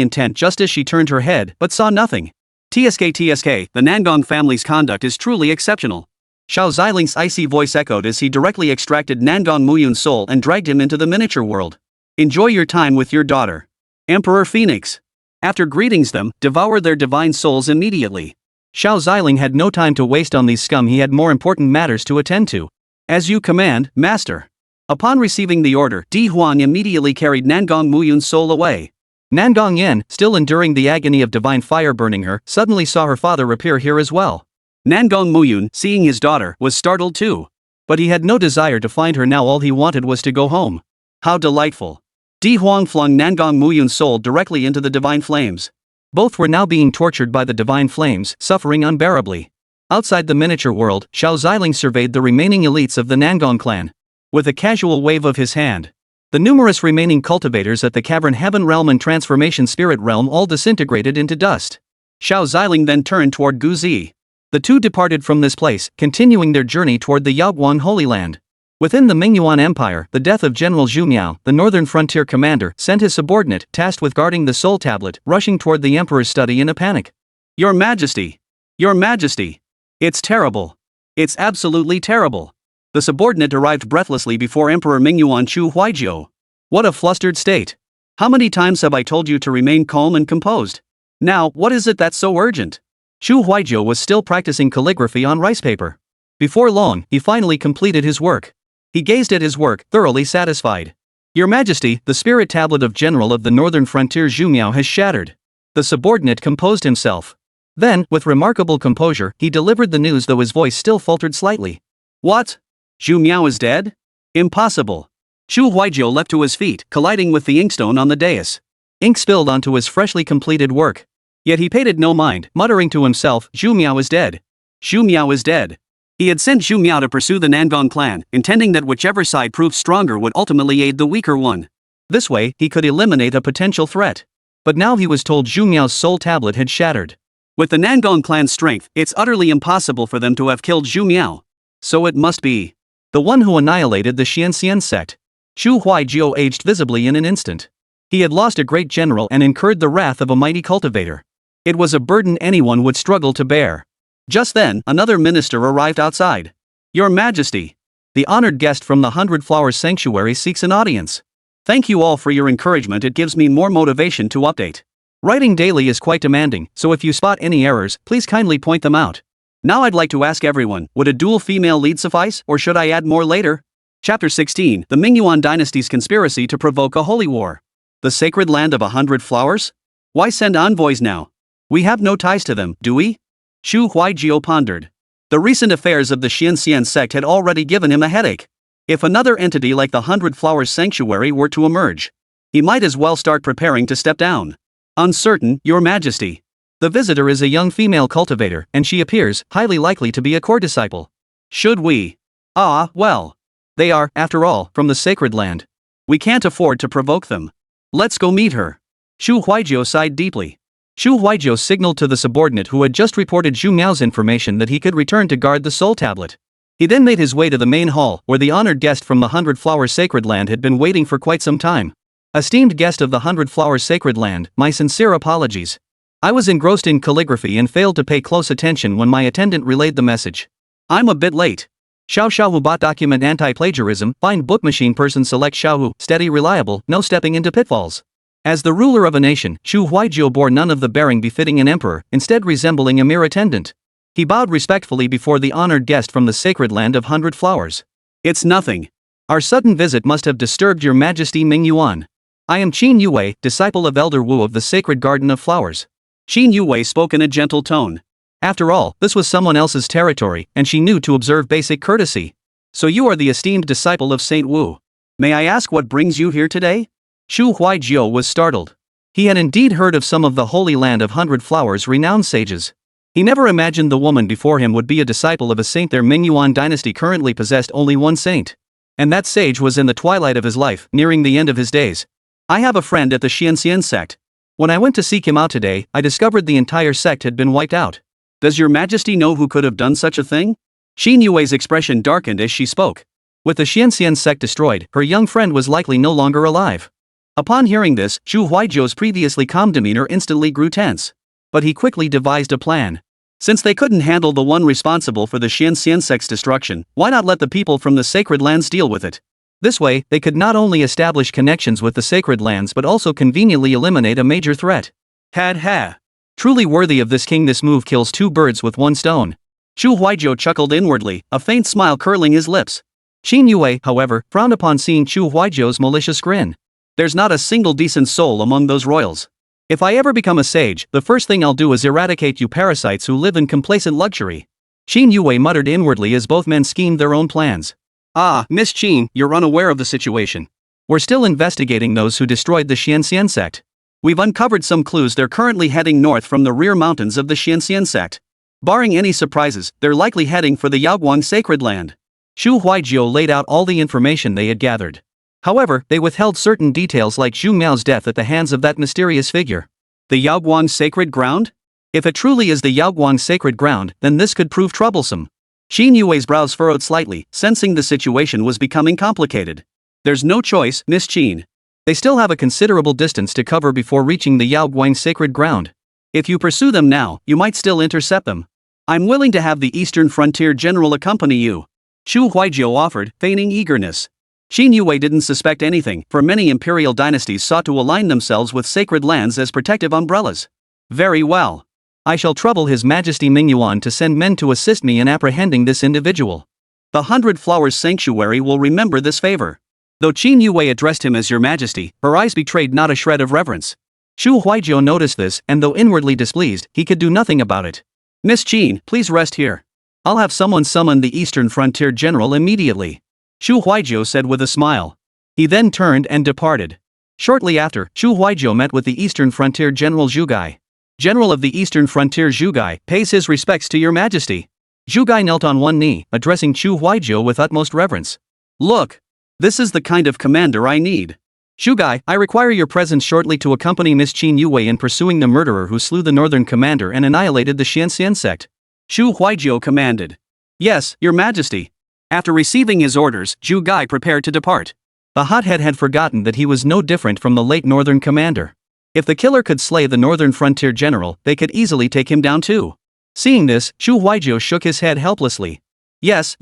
Speaker 2: intent just as she turned her head, but saw nothing. TSK, the Nangong family's conduct is truly exceptional. Xiao Ziling's icy voice echoed as he directly extracted Nangong Muyun's soul and dragged him into the miniature world. Enjoy your time with your daughter, Emperor Phoenix. After greetings them, devour their divine souls immediately.
Speaker 1: Xiao Ziling had no time to waste on these scum, he had more important matters to attend to.
Speaker 2: As you command, Master. Upon receiving the order, Di Huang immediately carried Nangong Muyun's soul away.
Speaker 1: Nangong Yen, still enduring the agony of divine fire burning her, suddenly saw her father appear here as well.
Speaker 2: Nangong Muyun, seeing his daughter, was startled too.
Speaker 1: But he had no desire to find her now, all he wanted was to go home.
Speaker 2: How delightful. Di Huang flung Nangong Muyun's soul directly into the divine flames.
Speaker 1: Both were now being tortured by the divine flames, suffering unbearably. Outside the miniature world, Xiao Ziling surveyed the remaining elites of the Nangong clan. With a casual wave of his hand, the numerous remaining cultivators at the Cavern Heaven Realm and Transformation Spirit Realm all disintegrated into dust.
Speaker 2: Xiao Ziling then turned toward Gu Zi.
Speaker 1: The two departed from this place, continuing their journey toward the Yaoguan Holy Land. Within the Mingyuan Empire, the death of General Xu Miao, the northern frontier commander, sent his subordinate, tasked with guarding the soul tablet, rushing toward the emperor's study in a panic.
Speaker 2: Your Majesty! Your Majesty! It's terrible! It's absolutely terrible! The subordinate arrived breathlessly before Emperor Mingyuan Chu Huaijiu. What a flustered state! How many times have I told you to remain calm and composed? Now, what is it that's so urgent? Chu Huaijiu was still practicing calligraphy on rice paper. Before long, he finally completed his work. He gazed at his work, thoroughly satisfied. Your Majesty, the spirit tablet of General of the Northern Frontier Xu Miao has shattered. The subordinate composed himself. Then, with remarkable composure, he delivered the news, though his voice still faltered slightly. What? Xu Miao is dead? Impossible. Chu Huaijiu leapt to his feet, colliding with the inkstone on the dais. Ink spilled onto his freshly completed work. Yet he paid it no mind, muttering to himself, Xu Miao is dead. Xu Miao is dead. He had sent Xu Miao to pursue the Nangong clan, intending that whichever side proved stronger would ultimately aid the weaker one. This way, he could eliminate a potential threat. But now he was told Xu Miao's soul tablet had shattered. With the Nangong clan's strength, it's utterly impossible for them to have killed Xu Miao. So it must be the one who annihilated the Xianxian sect. Chu Huaijiu aged visibly in an instant. He had lost a great general and incurred the wrath of a mighty cultivator. It was a burden anyone would struggle to bear. Just then, another minister arrived outside. Your Majesty! The honored guest from the 100 Flowers Sanctuary seeks an audience. Thank you all for your encouragement, it gives me more motivation to update. Writing daily is quite demanding, so if you spot any errors, please kindly point them out. Now I'd like to ask everyone, would a dual female lead suffice, or should I add more later? Chapter 16, The Mingyuan Dynasty's Conspiracy to Provoke a Holy War. The Sacred Land of 100 Flowers? Why send envoys now? We have no ties to them, do we? Chu Huaijiu pondered. The recent affairs of the Xianxian sect had already given him a headache. If another entity like the 100 Flowers Sanctuary were to emerge, he might as well start preparing to step down. Uncertain, Your Majesty. The visitor is a young female cultivator, and she appears highly likely to be a core disciple. Should we? Well. They are, after all, from the sacred land. We can't afford to provoke them. Let's go meet her. Chu Huaijiu sighed deeply. Chu Huaijiu signaled to the subordinate who had just reported Xu Miao's information that he could return to guard the soul tablet. He then made his way to the main hall, where the honored guest from the 100 Flowers Sacred Land had been waiting for quite some time. Esteemed guest of the 100 Flowers Sacred Land, my sincere apologies. I was engrossed in calligraphy and failed to pay close attention when my attendant relayed the message. I'm a bit late. Xiao bot document anti-plagiarism, find book machine person select Xiao steady reliable, no stepping into pitfalls. As the ruler of a nation, Chu Huaijiu bore none of the bearing befitting an emperor, instead resembling a mere attendant. He bowed respectfully before the honored guest from the sacred land of 100 Flowers. It's nothing. Our sudden visit must have disturbed your majesty Ming Yuan. I am Qin Yue, disciple of Elder Wu of the Sacred Garden of Flowers. Qin Yue spoke in a gentle tone. After all, this was someone else's territory, and she knew to observe basic courtesy. So you are the esteemed disciple of Saint Wu. May I ask what brings you here today? Xu Huaijiu was startled. He had indeed heard of some of the Holy Land of 100 Flowers renowned sages. He never imagined the woman before him would be a disciple of a saint. Their Mingyuan dynasty currently possessed only one saint. And that sage was in the twilight of his life, nearing the end of his days. I have a friend at the Xianxian sect. When I went to seek him out today, I discovered the entire sect had been wiped out. Does your majesty know who could have done such a thing? Xin Yue's expression darkened as she spoke. With the Xianxian sect destroyed, her young friend was likely no longer alive. Upon hearing this, Xu Huaijiu's previously calm demeanor instantly grew tense. But he quickly devised a plan. Since they couldn't handle the one responsible for the Xianxian sect's destruction, why not let the people from the sacred lands deal with it? This way, they could not only establish connections with the sacred lands but also conveniently eliminate a major threat. Ha. Truly worthy of this king, this move kills two birds with one stone. Xu Huaijiu chuckled inwardly, a faint smile curling his lips. Qin Yue, however, frowned upon seeing Xu Huaijiu's malicious grin. There's not a single decent soul among those royals. If I ever become a sage, the first thing I'll do is eradicate you parasites who live in complacent luxury. Qin Yue muttered inwardly as both men schemed their own plans. Ah, Miss Qin, you're unaware of the situation. We're still investigating those who destroyed the Xianxian sect. We've uncovered some clues. They're currently heading north from the rear mountains of the Xianxian sect. Barring any surprises, they're likely heading for the Yaoguang sacred land. Xu Huaijiu laid out all the information they had gathered. However, they withheld certain details like Zhu Miao's death at the hands of that mysterious figure. The Yaoguang sacred ground? If it truly is the Yaoguang sacred ground, then this could prove troublesome. Qin Yue's brows furrowed slightly, sensing the situation was becoming complicated. There's no choice, Miss Qin. They still have a considerable distance to cover before reaching the Yaoguang sacred ground. If you pursue them now, you might still intercept them. I'm willing to have the Eastern Frontier General accompany you. Xu Huaijiu offered, feigning eagerness. Qin Yue didn't suspect anything, for many imperial dynasties sought to align themselves with sacred lands as protective umbrellas. Very well. I shall trouble His Majesty Mingyuan to send men to assist me in apprehending this individual. The 100 Flowers Sanctuary will remember this favor. Though Qin Yue addressed him as Your Majesty, her eyes betrayed not a shred of reverence. Xu Huaijiu noticed this, and though inwardly displeased, he could do nothing about it. Miss Qin, please rest here. I'll have someone summon the Eastern Frontier General immediately. Xu Huaijiu said with a smile. He then turned and departed. Shortly after, Xu Huaijiu met with the Eastern Frontier General Zhu Gai. General of the Eastern Frontier Zhu Gai pays his respects to Your Majesty. Zhu Gai knelt on one knee, addressing Xu Huaijiu with utmost reverence. Look. This is the kind of commander I need. Zhu Gai, I require your presence shortly to accompany Miss Qin Yue in pursuing the murderer who slew the northern commander and annihilated the Xianxian sect. Xu Huaijiu commanded. Yes, Your Majesty. After receiving his orders, Zhu Gai prepared to depart. The hothead had forgotten that he was no different from the late northern commander. If the killer could slay the northern frontier general, they could easily take him down too. Seeing this, Xu Huaijiu shook his head helplessly. Yes.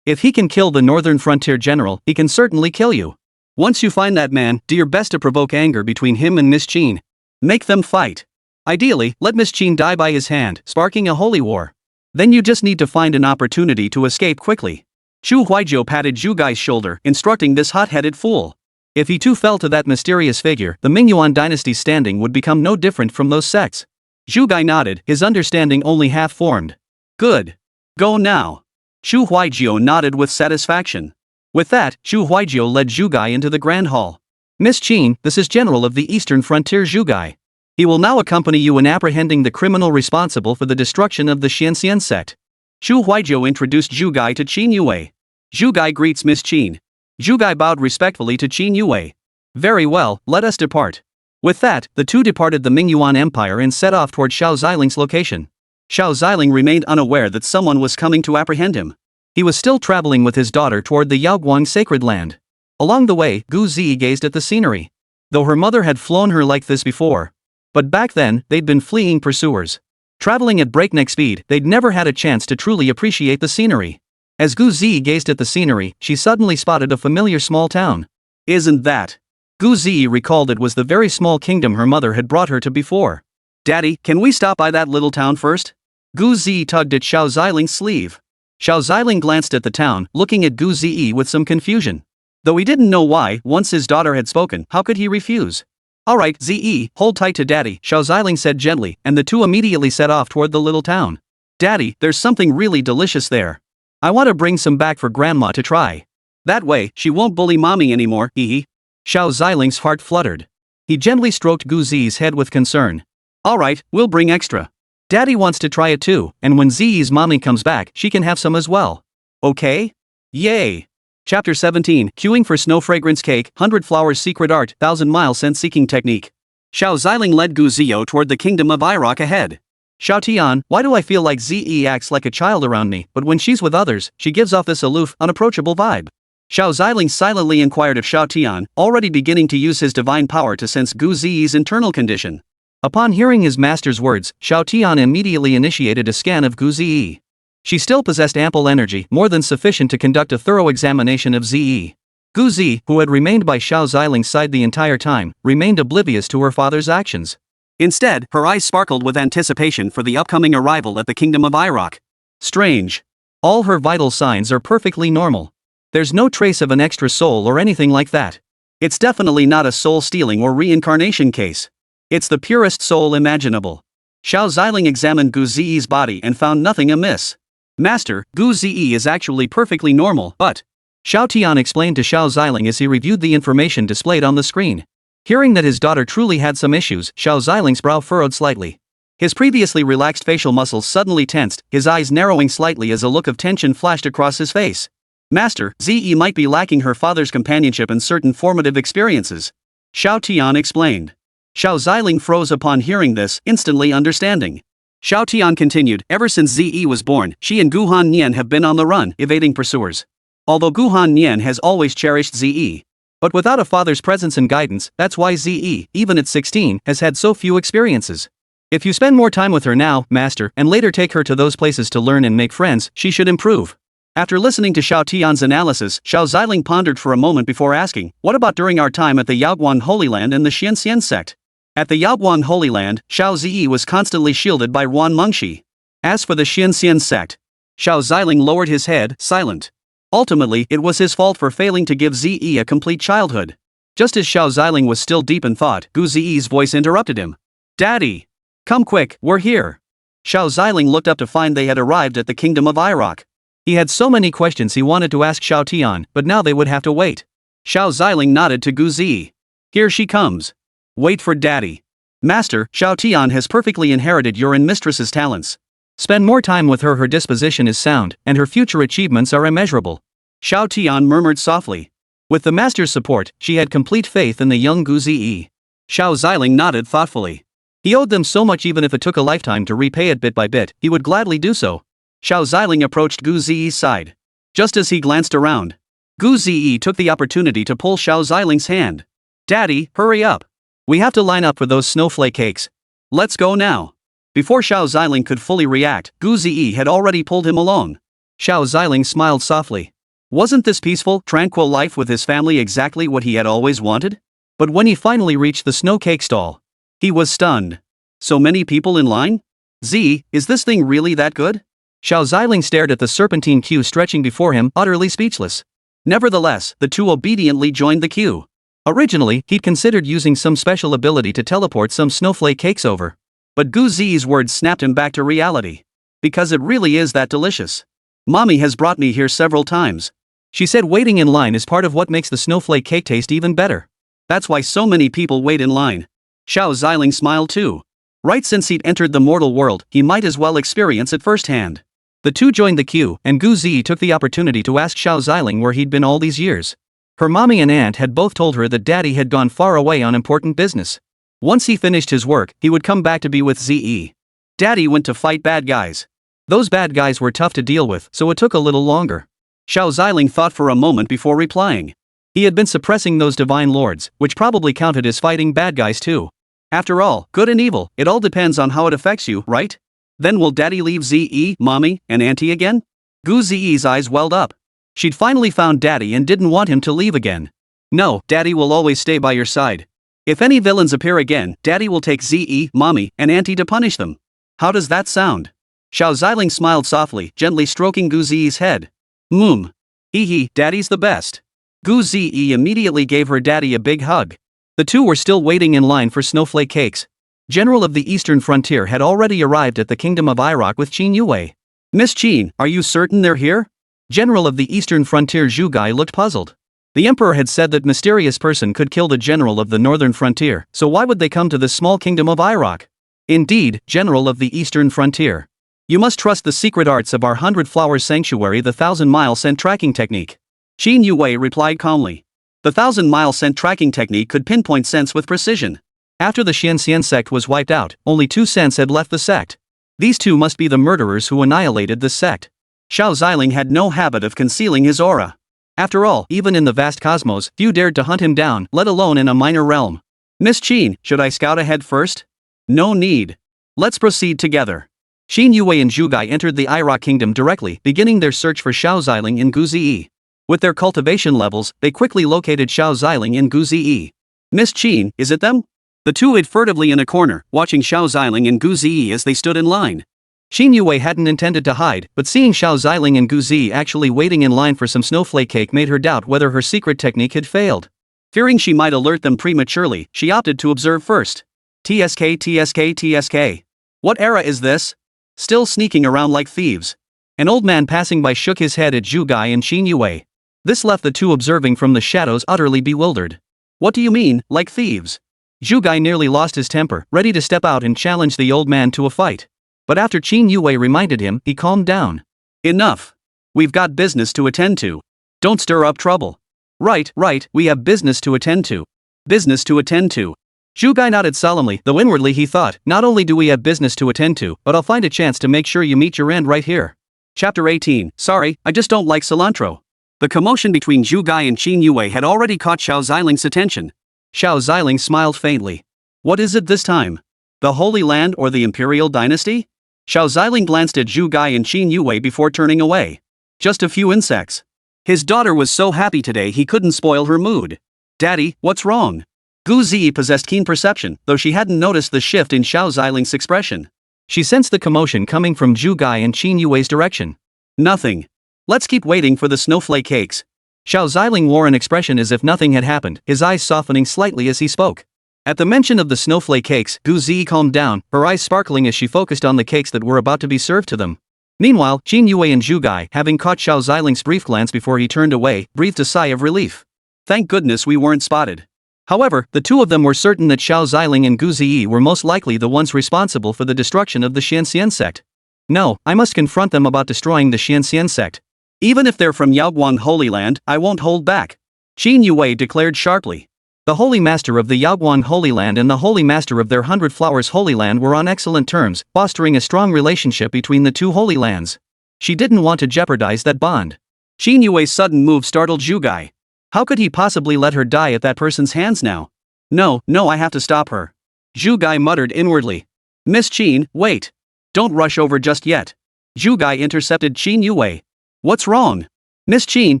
Speaker 2: If he can kill the northern frontier general, he can certainly kill you. Once you find that man, do your best to provoke anger between him and Miss Qin. Make them fight. Ideally, let Miss Qin die by his hand, sparking a holy war. Then you just need to find an opportunity to escape quickly. Xu Huaijiu patted Zhu Gai's shoulder, instructing this hot-headed fool. If he too fell to that mysterious figure, the Mingyuan dynasty's standing would become no different from those sects. Zhu Gai nodded, his understanding only half formed. Good. Go now. Xu Huaijiu nodded with satisfaction. With that, Xu Huaijiu led Zhu Gai into the Grand Hall. Miss Qin, this is General of the Eastern Frontier Zhu Gai. He will now accompany you in apprehending the criminal responsible for the destruction of the Xianxian sect. Xu Huaijiu introduced Zhu Gai to Qin Yue. Zhu Gai greets Miss Qin. Zhu Gai bowed respectfully to Qin Yue. Very well, let us depart. With that, the two departed the Mingyuan Empire and set off toward Xiao Ziling's location. Xiao Ziling remained unaware that someone was coming to apprehend him. He was still traveling with his daughter toward the Yaoguang sacred land. Along the way, Gu Zi gazed at the scenery. Though her mother had flown her like this before. But back then, they'd been fleeing pursuers. Traveling at breakneck speed, they'd never had a chance to truly appreciate the scenery. As Gu Zi gazed at the scenery, she suddenly spotted a familiar small town. Isn't that? Gu Zi recalled it was the very small kingdom her mother had brought her to before. Daddy, can we stop by that little town first? Gu Zi tugged at Xiao Ziling's sleeve. Xiao Ziling glanced at the town, looking at Gu Zi with some confusion. Though he didn't know why, once his daughter had spoken, how could he refuse? Alright, Zi, hold tight to Daddy, Xiao Ziling said gently, and the two immediately set off toward the little town. Daddy, there's something really delicious there. I want to bring some back for Grandma to try. That way, she won't bully Mommy anymore, hee. Xiao Ziling's heart fluttered. He gently stroked Gu Zi's head with concern. Alright, we'll bring extra. Daddy wants to try it too, and when Zi's mommy comes back, she can have some as well. Okay? Yay! Chapter 17, Queuing for Snow Fragrance Cake, 100 Flowers Secret Art, 1000-Mile Scent Seeking Technique. Xiao Ziling led Gu Zio toward the kingdom of Iraq ahead. Xiao Tian, why do I feel like Zi acts like a child around me, but when she's with others, she gives off this aloof, unapproachable vibe? Xiao Ziling silently inquired of Xiao Tian, already beginning to use his divine power to sense Gu Zi's internal condition. Upon hearing his master's words, Xiao Tian immediately initiated a scan of Gu Zi. She still possessed ample energy, more than sufficient to conduct a thorough examination of Zi. Gu Zi, who had remained by Xiao Ziling's side the entire time, remained oblivious to her father's actions. Instead, her eyes sparkled with anticipation for the upcoming arrival at the kingdom of Iraq. Strange. All her vital signs are perfectly normal. There's no trace of an extra soul or anything like that. It's definitely not a soul-stealing or reincarnation case. It's the purest soul imaginable. Xiao Ziling examined Gu Zi's body and found nothing amiss. Master, Gu Zi is actually perfectly normal, but... Xiao Tian explained to Xiao Ziling as he reviewed the information displayed on the screen. Hearing that his daughter truly had some issues, Xiao Ziling's brow furrowed slightly. His previously relaxed facial muscles suddenly tensed, his eyes narrowing slightly as a look of tension flashed across his face. Master, Zi might be lacking her father's companionship and certain formative experiences. Xiao Tian explained. Xiao Ziling froze upon hearing this, instantly understanding. Xiao Tian continued, ever since Zi was born, she and Gu Hannian have been on the run, evading pursuers. Although Gu Hannian has always cherished Zi. But without a father's presence and guidance, that's why Zi, even at 16, has had so few experiences. If you spend more time with her now, Master, and later take her to those places to learn and make friends, she should improve. After listening to Xiao Tian's analysis, Xiao Ziling pondered for a moment before asking, what about during our time at the Yaoguan Holy Land and the Xianxian Sect? At the Yaoguan Holy Land, Xiao Zi was constantly shielded by Ruan Mengxi. As for the Xianxian Sect, Xiao Ziling lowered his head, silent. Ultimately, it was his fault for failing to give Zi a complete childhood. Just as Xiao Ziling was still deep in thought, Gu Zi's voice interrupted him. Daddy! Come quick, we're here. Xiao Ziling looked up to find they had arrived at the kingdom of Iraq. He had so many questions he wanted to ask Xiao Tian, but now they would have to wait. Xiao Ziling nodded to Gu Zi. Here she comes. Wait for Daddy. Master, Xiao Tian has perfectly inherited your and mistress's talents. Spend more time with her, her disposition is sound, and her future achievements are immeasurable. Xiao Tian murmured softly. With the master's support, she had complete faith in the young Gu Zi. Xiao Ziling nodded thoughtfully. He owed them so much, even if it took a lifetime to repay it bit by bit, he would gladly do so. Xiao Ziling approached Gu Zi's side. Just as he glanced around, Gu Zi took the opportunity to pull Xiao Ziling's hand. Daddy, hurry up. We have to line up for those snowflake cakes. Let's go now. Before Xiao Ziling could fully react, Gu Zi had already pulled him along. Xiao Ziling smiled softly. Wasn't this peaceful, tranquil life with his family exactly what he had always wanted? But when he finally reached the snow cake stall, he was stunned. So many people in line? Z, is this thing really that good? Xiao Ziling stared at the serpentine queue stretching before him, utterly speechless. Nevertheless, the two obediently joined the queue. Originally, he'd considered using some special ability to teleport some snowflake cakes over. But Gu Zi's words snapped him back to reality. Because it really is that delicious. Mommy has brought me here several times. She said waiting in line is part of what makes the snowflake cake taste even better. That's why so many people wait in line. Xiao Ziling smiled too. Right, since he'd entered the mortal world, he might as well experience it firsthand. The two joined the queue, and Gu Zi took the opportunity to ask Xiao Ziling where he'd been all these years. Her mommy and aunt had both told her that Daddy had gone far away on important business. Once he finished his work, he would come back to be with Zi. Daddy went to fight bad guys. Those bad guys were tough to deal with, so it took a little longer. Xiao Ziling thought for a moment before replying. He had been suppressing those divine lords, which probably counted as fighting bad guys too. After all, good and evil, it all depends on how it affects you, right? Then will Daddy leave Zi, Mommy, and Auntie again? Gu Zi's eyes welled up. She'd finally found Daddy and didn't want him to leave again. No, Daddy will always stay by your side. If any villains appear again, Daddy will take Zi, Mommy, and Auntie to punish them. How does that sound? Xiao Ziling smiled softly, gently stroking Gu Ziyi's head. Hee hee, daddy's the best. Gu Ziyi immediately gave her daddy a big hug. The two were still waiting in line for snowflake cakes. General of the Eastern Frontier had already arrived at the Kingdom of Iraq with Qin Yue. Miss Qin, are you certain they're here? General of the Eastern Frontier Zhu Gai looked puzzled. The Emperor had said that mysterious person could kill the General of the Northern Frontier, so why would they come to this small Kingdom of Iraq? Indeed, General of the Eastern Frontier. You must trust the secret arts of our 100 Flowers Sanctuary, the 1,000-mile scent tracking technique. Qin Yue replied calmly. The 1,000-mile scent tracking technique could pinpoint scents with precision. After the Xianxian sect was wiped out, only 2 scents had left the sect. These 2 must be the murderers who annihilated the sect. Xiao Ziling had no habit of concealing his aura. After all, even in the vast cosmos, few dared to hunt him down, let alone in a minor realm. Miss Qin, should I scout ahead first? No need. Let's proceed together. Qin Yue and Zhu Gai entered the Iraq kingdom directly, beginning their search for Xiao Ziling and Gu Ziyi. With their cultivation levels, they quickly located Xiao Ziling and Gu Ziyi. Miss Qin, is it them? The two hid furtively in a corner, watching Xiao Ziling and Gu Ziyi as they stood in line. Qin Yue hadn't intended to hide, but seeing Xiao Ziling and Gu Ziyi actually waiting in line for some snowflake cake made her doubt whether her secret technique had failed. Fearing she might alert them prematurely, she opted to observe first. TSK. What era is this? Still sneaking around like thieves. An old man passing by shook his head at Zhu Gai and Qin Yue. This left the two observing from the shadows utterly bewildered. What do you mean, like thieves? Zhu Gai nearly lost his temper, ready to step out and challenge the old man to a fight. But after Qin Yue reminded him, he calmed down. Enough. We've got business to attend to. Don't stir up trouble. Right, we have business to attend to. Business to attend to. Zhu Gai nodded solemnly, though inwardly he thought, not only do we have business to attend to, but I'll find a chance to make sure you meet your end right here. Chapter 18, sorry, I just don't like cilantro. The commotion between Zhu Gai and Qin Yue had already caught Xiao Ziling's attention. Xiao Ziling smiled faintly. What is it this time? The Holy Land or the Imperial Dynasty? Xiao Ziling glanced at Zhu Gai and Qin Yue before turning away. Just a few insects. His daughter was so happy today he couldn't spoil her mood. Daddy, what's wrong? Gu Ziyi possessed keen perception, though she hadn't noticed the shift in Xiao Ziling's expression. She sensed the commotion coming from Zhu Gai and Qin Yue's direction. Nothing. Let's keep waiting for the snowflake cakes. Xiao Ziling wore an expression as if nothing had happened, his eyes softening slightly as he spoke. At the mention of the snowflake cakes, Gu Ziyi calmed down, her eyes sparkling as she focused on the cakes that were about to be served to them. Meanwhile, Qin Yue and Zhu Gai, having caught Xiao Ziling's brief glance before he turned away, breathed a sigh of relief. Thank goodness we weren't spotted. However, the two of them were certain that Xiao Ziling and Gu Ziyi were most likely the ones responsible for the destruction of the Xianxian sect. No, I must confront them about destroying the Xianxian sect. Even if they're from Yaoguang Holy Land, I won't hold back. Qin Yue declared sharply. The Holy Master of the Yaoguang Holy Land and the Holy Master of their 100 Flowers Holy Land were on excellent terms, fostering a strong relationship between the two Holy Lands. She didn't want to jeopardize that bond. Qin Yue's sudden move startled Zhu Gai. How could he possibly let her die at that person's hands now? No, I have to stop her. Zhu Gai muttered inwardly. Miss Qin, wait. Don't rush over just yet. Zhu Gai intercepted Qin Yue. What's wrong? Miss Qin,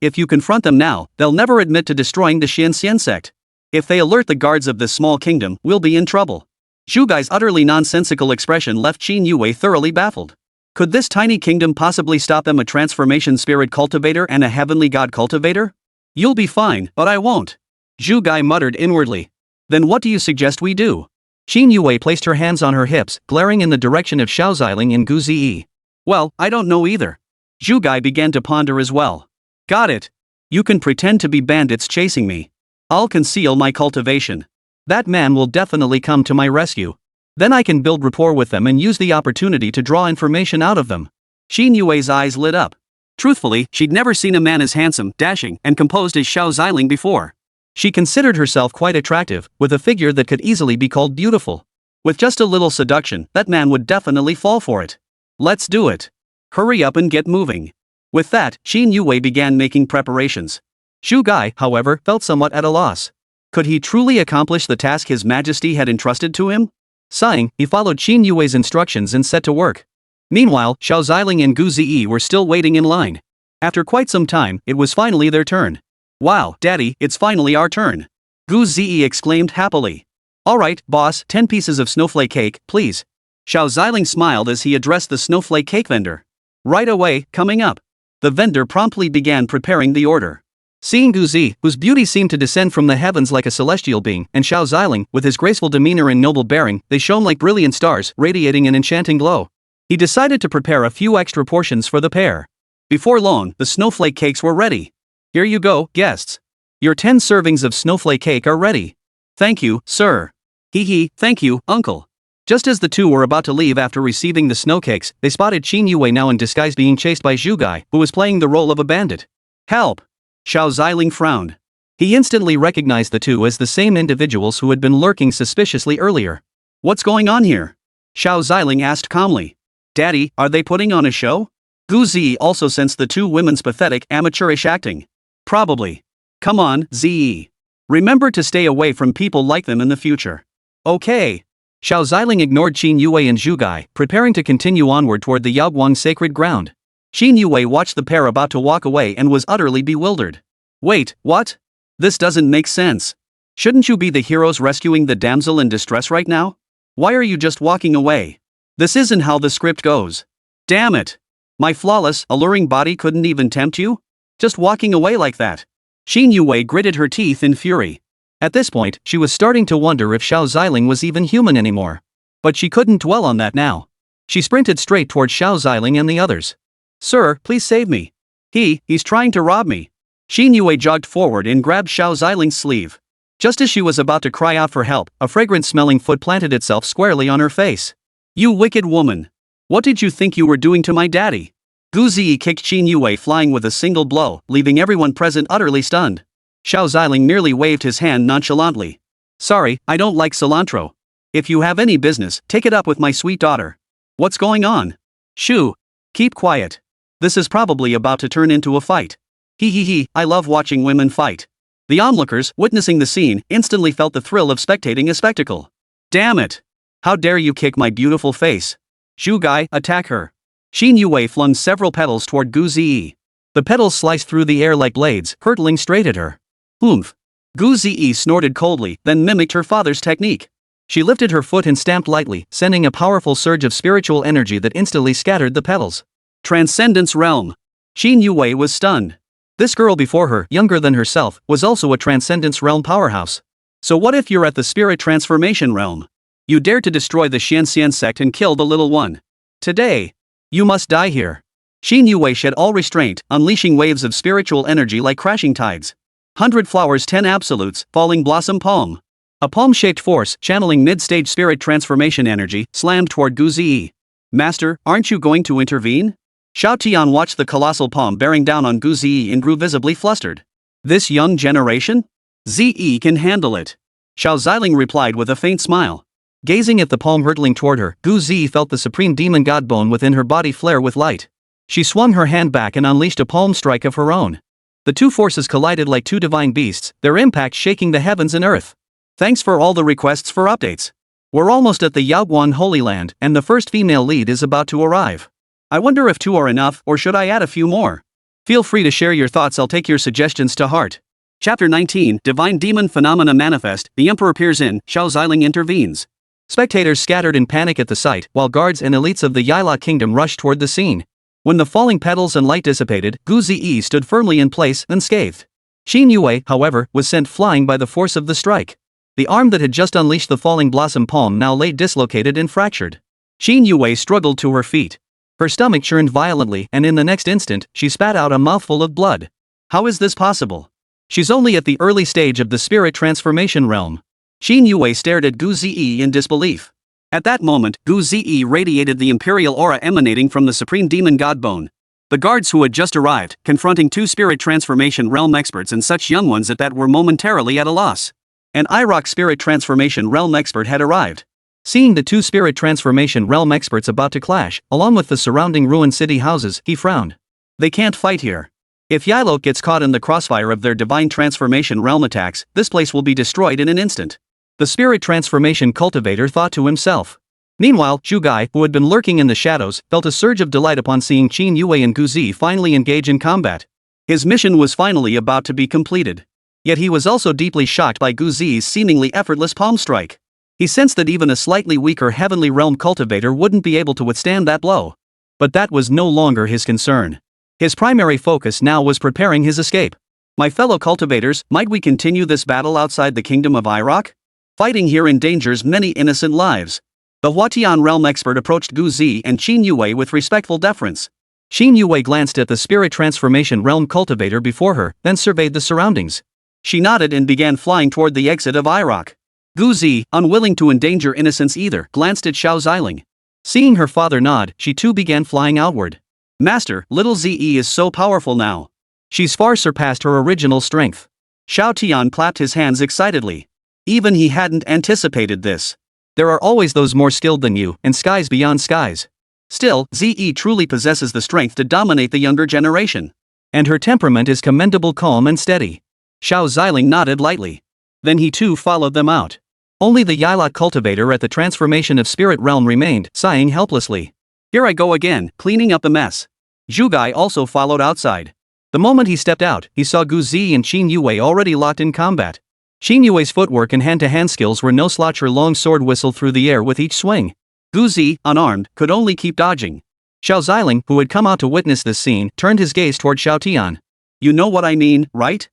Speaker 2: if you confront them now, they'll never admit to destroying the Xianxian sect. If they alert the guards of this small kingdom, we'll be in trouble. Zhu Gai's utterly nonsensical expression left Qin Yue thoroughly baffled. Could this tiny kingdom possibly stop them, a transformation spirit cultivator and a heavenly god cultivator? You'll be fine, but I won't. Zhu Gai muttered inwardly. Then what do you suggest we do? Qin Yue placed her hands on her hips, glaring in the direction of Xiao Ziling and Gu Ziyi. Well, I don't know either. Zhu Gai began to ponder as well. Got it. You can pretend to be bandits chasing me. I'll conceal my cultivation. That man will definitely come to my rescue. Then I can build rapport with them and use the opportunity to draw information out of them. Qin Yue's eyes lit up. Truthfully, she'd never seen a man as handsome, dashing, and composed as Xiao Ziling before. She considered herself quite attractive, with a figure that could easily be called beautiful. With just a little seduction, that man would definitely fall for it. Let's do it. Hurry up and get moving. With that, Qin Yue began making preparations. Zhu Gai, however, felt somewhat at a loss. Could he truly accomplish the task His Majesty had entrusted to him? Sighing, he followed Qin Yue's instructions and set to work. Meanwhile, Xiao Ziling and Gu Ziyi were still waiting in line. After quite some time, it was finally their turn. Wow, Daddy, it's finally our turn. Gu Ziyi exclaimed happily. Alright, boss, 10 pieces of snowflake cake, please. Xiao Ziling smiled as he addressed the snowflake cake vendor. Right away, coming up. The vendor promptly began preparing the order. Seeing Guzi, whose beauty seemed to descend from the heavens like a celestial being, and Xiao Ziling, with his graceful demeanor and noble bearing, they shone like brilliant stars, radiating an enchanting glow. He decided to prepare a few extra portions for the pair. Before long, the snowflake cakes were ready. Here you go, guests. Your 10 servings of snowflake cake are ready. Thank you, sir. Thank you, uncle. Just as the two were about to leave after receiving the snow cakes, they spotted Qin Yue now in disguise being chased by Zhu Gai, who was playing the role of a bandit. Help! Xiao Ziling frowned. He instantly recognized the two as the same individuals who had been lurking suspiciously earlier. What's going on here? Xiao Ziling asked calmly. Daddy, are they putting on a show? Gu Zi also sensed the two women's pathetic, amateurish acting. Probably. Come on, Zi. Remember to stay away from people like them in the future. Okay. Xiao Ziling ignored Qin Yue and Zhu Gai, preparing to continue onward toward the Yaoguang sacred ground. Qin Yue watched the pair about to walk away and was utterly bewildered. Wait, what? This doesn't make sense. Shouldn't you be the heroes rescuing the damsel in distress right now? Why are you just walking away? This isn't how the script goes. Damn it! My flawless, alluring body couldn't even tempt you? Just walking away like that. Qin Yue gritted her teeth in fury. At this point, she was starting to wonder if Xiao Ziling was even human anymore. But she couldn't dwell on that now. She sprinted straight toward Xiao Ziling and the others. Sir, please save me. He's trying to rob me. Qin Yue jogged forward and grabbed Xiao Ziling's sleeve. Just as she was about to cry out for help, a fragrant-smelling foot planted itself squarely on her face. You wicked woman. What did you think you were doing to my daddy? Gu Zi kicked Qin Yue flying with a single blow, leaving everyone present utterly stunned. Xiao Ziling merely waved his hand nonchalantly. Sorry, I don't like cilantro. If you have any business, take it up with my sweet daughter. What's going on? Shoo. Keep quiet. This is probably about to turn into a fight. I love watching women fight. The onlookers, witnessing the scene, instantly felt the thrill of spectating a spectacle. Damn it! How dare you kick my beautiful face? Zhu Gai, attack her. Qin Yue flung several petals toward Gu Zi. The petals sliced through the air like blades, hurtling straight at her. Oomph! Gu Zi snorted coldly, then mimicked her father's technique. She lifted her foot and stamped lightly, sending a powerful surge of spiritual energy that instantly scattered the petals. Transcendence realm. Qin Yue was stunned. This girl before her, younger than herself, was also a Transcendence realm powerhouse. So what if you're at the spirit transformation realm? You dared to destroy the Xianxian sect and kill the little one. Today, you must die here. Qin Yue shed all restraint, unleashing waves of spiritual energy like crashing tides. 100 flowers 10 absolutes, falling blossom palm. A palm-shaped force, channeling mid-stage spirit transformation energy, slammed toward Gu Zi. Master, aren't you going to intervene? Xiao Tian watched the colossal palm bearing down on Gu Zi and grew visibly flustered. This young generation? Zi can handle it. Xiao Ziling replied with a faint smile. Gazing at the palm hurtling toward her, Gu Zi felt the supreme demon god bone within her body flare with light. She swung her hand back and unleashed a palm strike of her own. The two forces collided like two divine beasts, their impact shaking the heavens and earth. Thanks for all the requests for updates. We're almost at the Yaoguang Holy Land, and the first female lead is about to arrive. I wonder if 2 are enough, or should I add a few more? Feel free to share your thoughts, I'll take your suggestions to heart. Chapter 19, Divine Demon Phenomena Manifest, the Emperor peers in, Xiao Ziling intervenes. Spectators scattered in panic at the sight, while guards and elites of the Yaila Kingdom rushed toward the scene. When the falling petals and light dissipated, Gu Zi stood firmly in place, unscathed. Qin Yue, however, was sent flying by the force of the strike. The arm that had just unleashed the falling blossom palm now lay dislocated and fractured. Qin Yue struggled to her feet. Her stomach churned violently, and in the next instant, she spat out a mouthful of blood. How is this possible? She's only at the early stage of the spirit transformation realm. Qin Yue stared at Gu Zi in disbelief. At that moment, Gu Zi radiated the imperial aura emanating from the supreme demon god bone. The guards who had just arrived, confronting 2 spirit transformation realm experts and such young ones at that were momentarily at a loss. An IROC spirit transformation realm expert had arrived. Seeing the 2 spirit transformation realm experts about to clash, along with the surrounding ruined city houses, he frowned. They can't fight here. If Yilok gets caught in the crossfire of their divine transformation realm attacks, this place will be destroyed in an instant. The spirit transformation cultivator thought to himself. Meanwhile, Zhu Gai, who had been lurking in the shadows, felt a surge of delight upon seeing Qin Yue and Gu Zi finally engage in combat. His mission was finally about to be completed. Yet he was also deeply shocked by Gu Zi's seemingly effortless palm strike. He sensed that even a slightly weaker heavenly realm cultivator wouldn't be able to withstand that blow. But that was no longer his concern. His primary focus now was preparing his escape. My fellow cultivators, might we continue this battle outside the kingdom of Iraq? Fighting here endangers many innocent lives. The Huatian realm expert approached Gu Zi and Qin Yue with respectful deference.
Speaker 1: Qin Yue glanced at the spirit transformation realm cultivator before her, then surveyed the surroundings.
Speaker 2: She nodded and began flying toward the exit of Iraq. Gu Zi, unwilling to endanger innocence either, glanced at Xiao Ziling.
Speaker 1: Seeing her father nod, she too began flying outward.
Speaker 2: Master, little Ze is so powerful now.
Speaker 1: She's far surpassed her original strength.
Speaker 2: Xiao Tian clapped his hands excitedly. Even he hadn't anticipated this.
Speaker 1: There are always those more skilled than you, and skies beyond skies.
Speaker 2: Still, Ze truly possesses the strength to dominate the younger generation.
Speaker 1: And her temperament is commendable, calm and steady.
Speaker 2: Xiao Ziling nodded lightly. Then he too followed them out.
Speaker 1: Only the Yilot cultivator at the transformation of spirit realm remained, sighing helplessly.
Speaker 2: Here I go again, cleaning up the mess. Zhu Gai also followed outside.
Speaker 1: The moment he stepped out, he saw Gu Zi and Qin Yue already locked in combat. Qin Yue's footwork and hand-to-hand skills were no slouch. Her long sword whistled through the air with each swing.
Speaker 2: Gu Zi, unarmed, could only keep dodging.
Speaker 1: Xiao Ziling, who had come out to witness this scene, turned his gaze toward Xiao Tian.
Speaker 2: You know what I mean, right?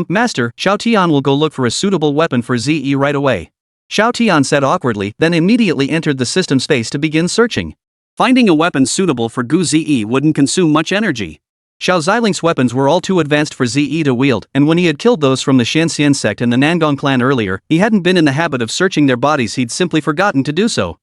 Speaker 1: Master, Xiao Tian will go look for a suitable weapon for Ze right away. Xiao Tian said awkwardly, then immediately entered the system space to begin searching.
Speaker 2: Finding a weapon suitable for Gu Ze wouldn't consume much energy.
Speaker 1: Xiao Ziling's weapons were all too advanced for Ze to wield, and when he had killed those from the Xianxian sect and the Nangong clan earlier, he hadn't been in the habit of searching their bodies. He'd simply forgotten to do so.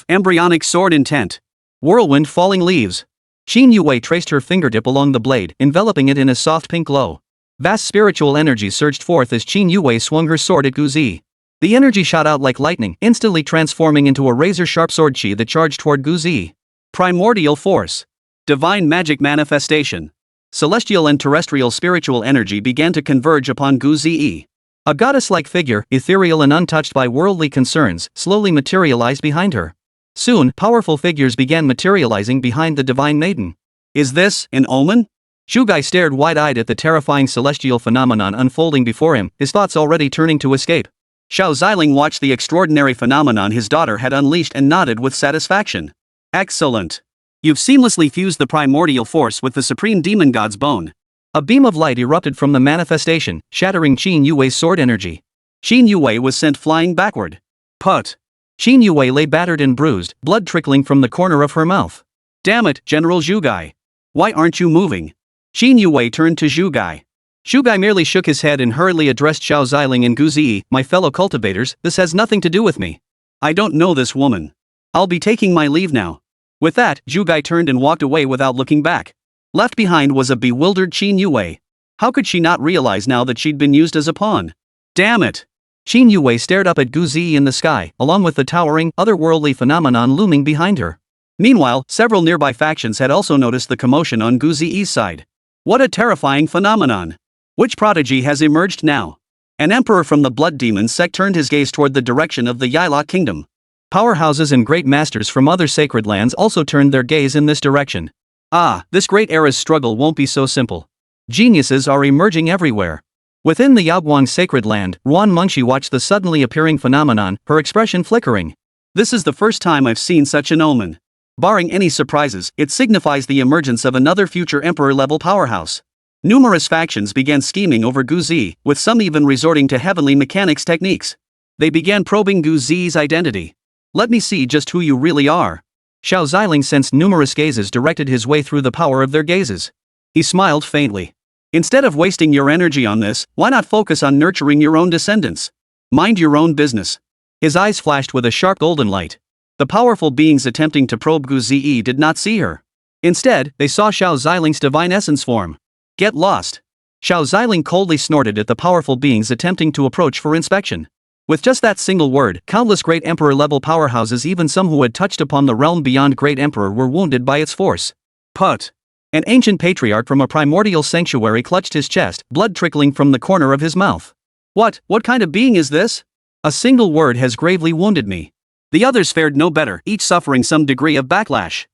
Speaker 2: Embryonic sword intent.
Speaker 1: Whirlwind falling leaves. Qin Yue traced her fingertip along the blade, enveloping it in a soft pink glow. Vast spiritual energy surged forth as Qin Yue swung her sword at Gu Zi. The energy shot out like lightning, instantly transforming into a razor-sharp sword chi that charged toward Gu Zi.
Speaker 2: Primordial force. Divine magic manifestation. Celestial and terrestrial spiritual energy began to converge upon Gu Zi.
Speaker 1: A goddess-like figure, ethereal and untouched by worldly concerns, slowly materialized behind her. Soon, powerful figures began materializing behind the divine maiden.
Speaker 2: Is this an omen?
Speaker 1: Zhu Gai stared wide-eyed at the terrifying celestial phenomenon unfolding before him, his thoughts already turning to escape.
Speaker 2: Xiao Ziling watched the extraordinary phenomenon his daughter had unleashed and nodded with satisfaction. Excellent. You've seamlessly fused the primordial force with the supreme demon god's bone.
Speaker 1: A beam of light erupted from the manifestation, shattering Qin Yue's sword energy.
Speaker 2: Qin Yue was sent flying backward. Put.
Speaker 1: Qin Yue lay battered and bruised, blood trickling from the corner of her mouth.
Speaker 2: Damn it, General Zhu Gai. Why aren't you moving? Qin Yue turned to Zhu Gai.
Speaker 1: Zhu Gai merely shook his head and hurriedly addressed Xiao Ziling and Gu Zi. My fellow cultivators, this has nothing to do with me.
Speaker 2: I don't know this woman. I'll be taking my leave now. With that, Zhu Gai turned and walked away without looking back. Left behind was a bewildered Qin Yue. How could she not realize now that she'd been used as a pawn? Damn it!
Speaker 1: Qin Yue stared up at Gu Zi in the sky, along with the towering, otherworldly phenomenon looming behind her.
Speaker 2: Meanwhile, several nearby factions had also noticed the commotion on Gu Zi's side. What a terrifying phenomenon! Which prodigy has emerged now? An emperor from the Blood Demon sect turned his gaze toward the direction of the Yilot kingdom.
Speaker 1: Powerhouses and great masters from other sacred lands also turned their gaze in this direction.
Speaker 2: Ah, this great era's struggle won't be so simple.
Speaker 1: Geniuses are emerging everywhere. Within the Yaoguang sacred land, Ruan Mengshi watched the suddenly appearing phenomenon, her expression flickering.
Speaker 2: This is the first time I've seen such an omen. Barring any surprises, it signifies the emergence of another future emperor-level powerhouse. Numerous factions began scheming over Gu Zi, with some even resorting to heavenly mechanics techniques. They began probing Gu Zi's identity. Let me see just who you really are.
Speaker 1: Xiao Ziling sensed numerous gazes directed his way through the power of their gazes.
Speaker 2: He smiled faintly. Instead of wasting your energy on this, why not focus on nurturing your own descendants? Mind your own business.
Speaker 1: His eyes flashed with a sharp golden light.
Speaker 2: The powerful beings attempting to probe Gu Zi did not see her. Instead, they saw Xiao Ziling's divine essence form. Get lost.
Speaker 1: Xiao Ziling coldly snorted at the powerful beings attempting to approach for inspection. With just that single word, countless great emperor-level powerhouses, even some who had touched upon the realm beyond great emperor, were wounded by its force.
Speaker 2: Put.
Speaker 1: An ancient patriarch from a primordial sanctuary clutched his chest, blood trickling from the corner of his mouth.
Speaker 2: What kind of being is this?
Speaker 1: A single word has gravely wounded me.
Speaker 2: The others fared no better, each suffering some degree of backlash.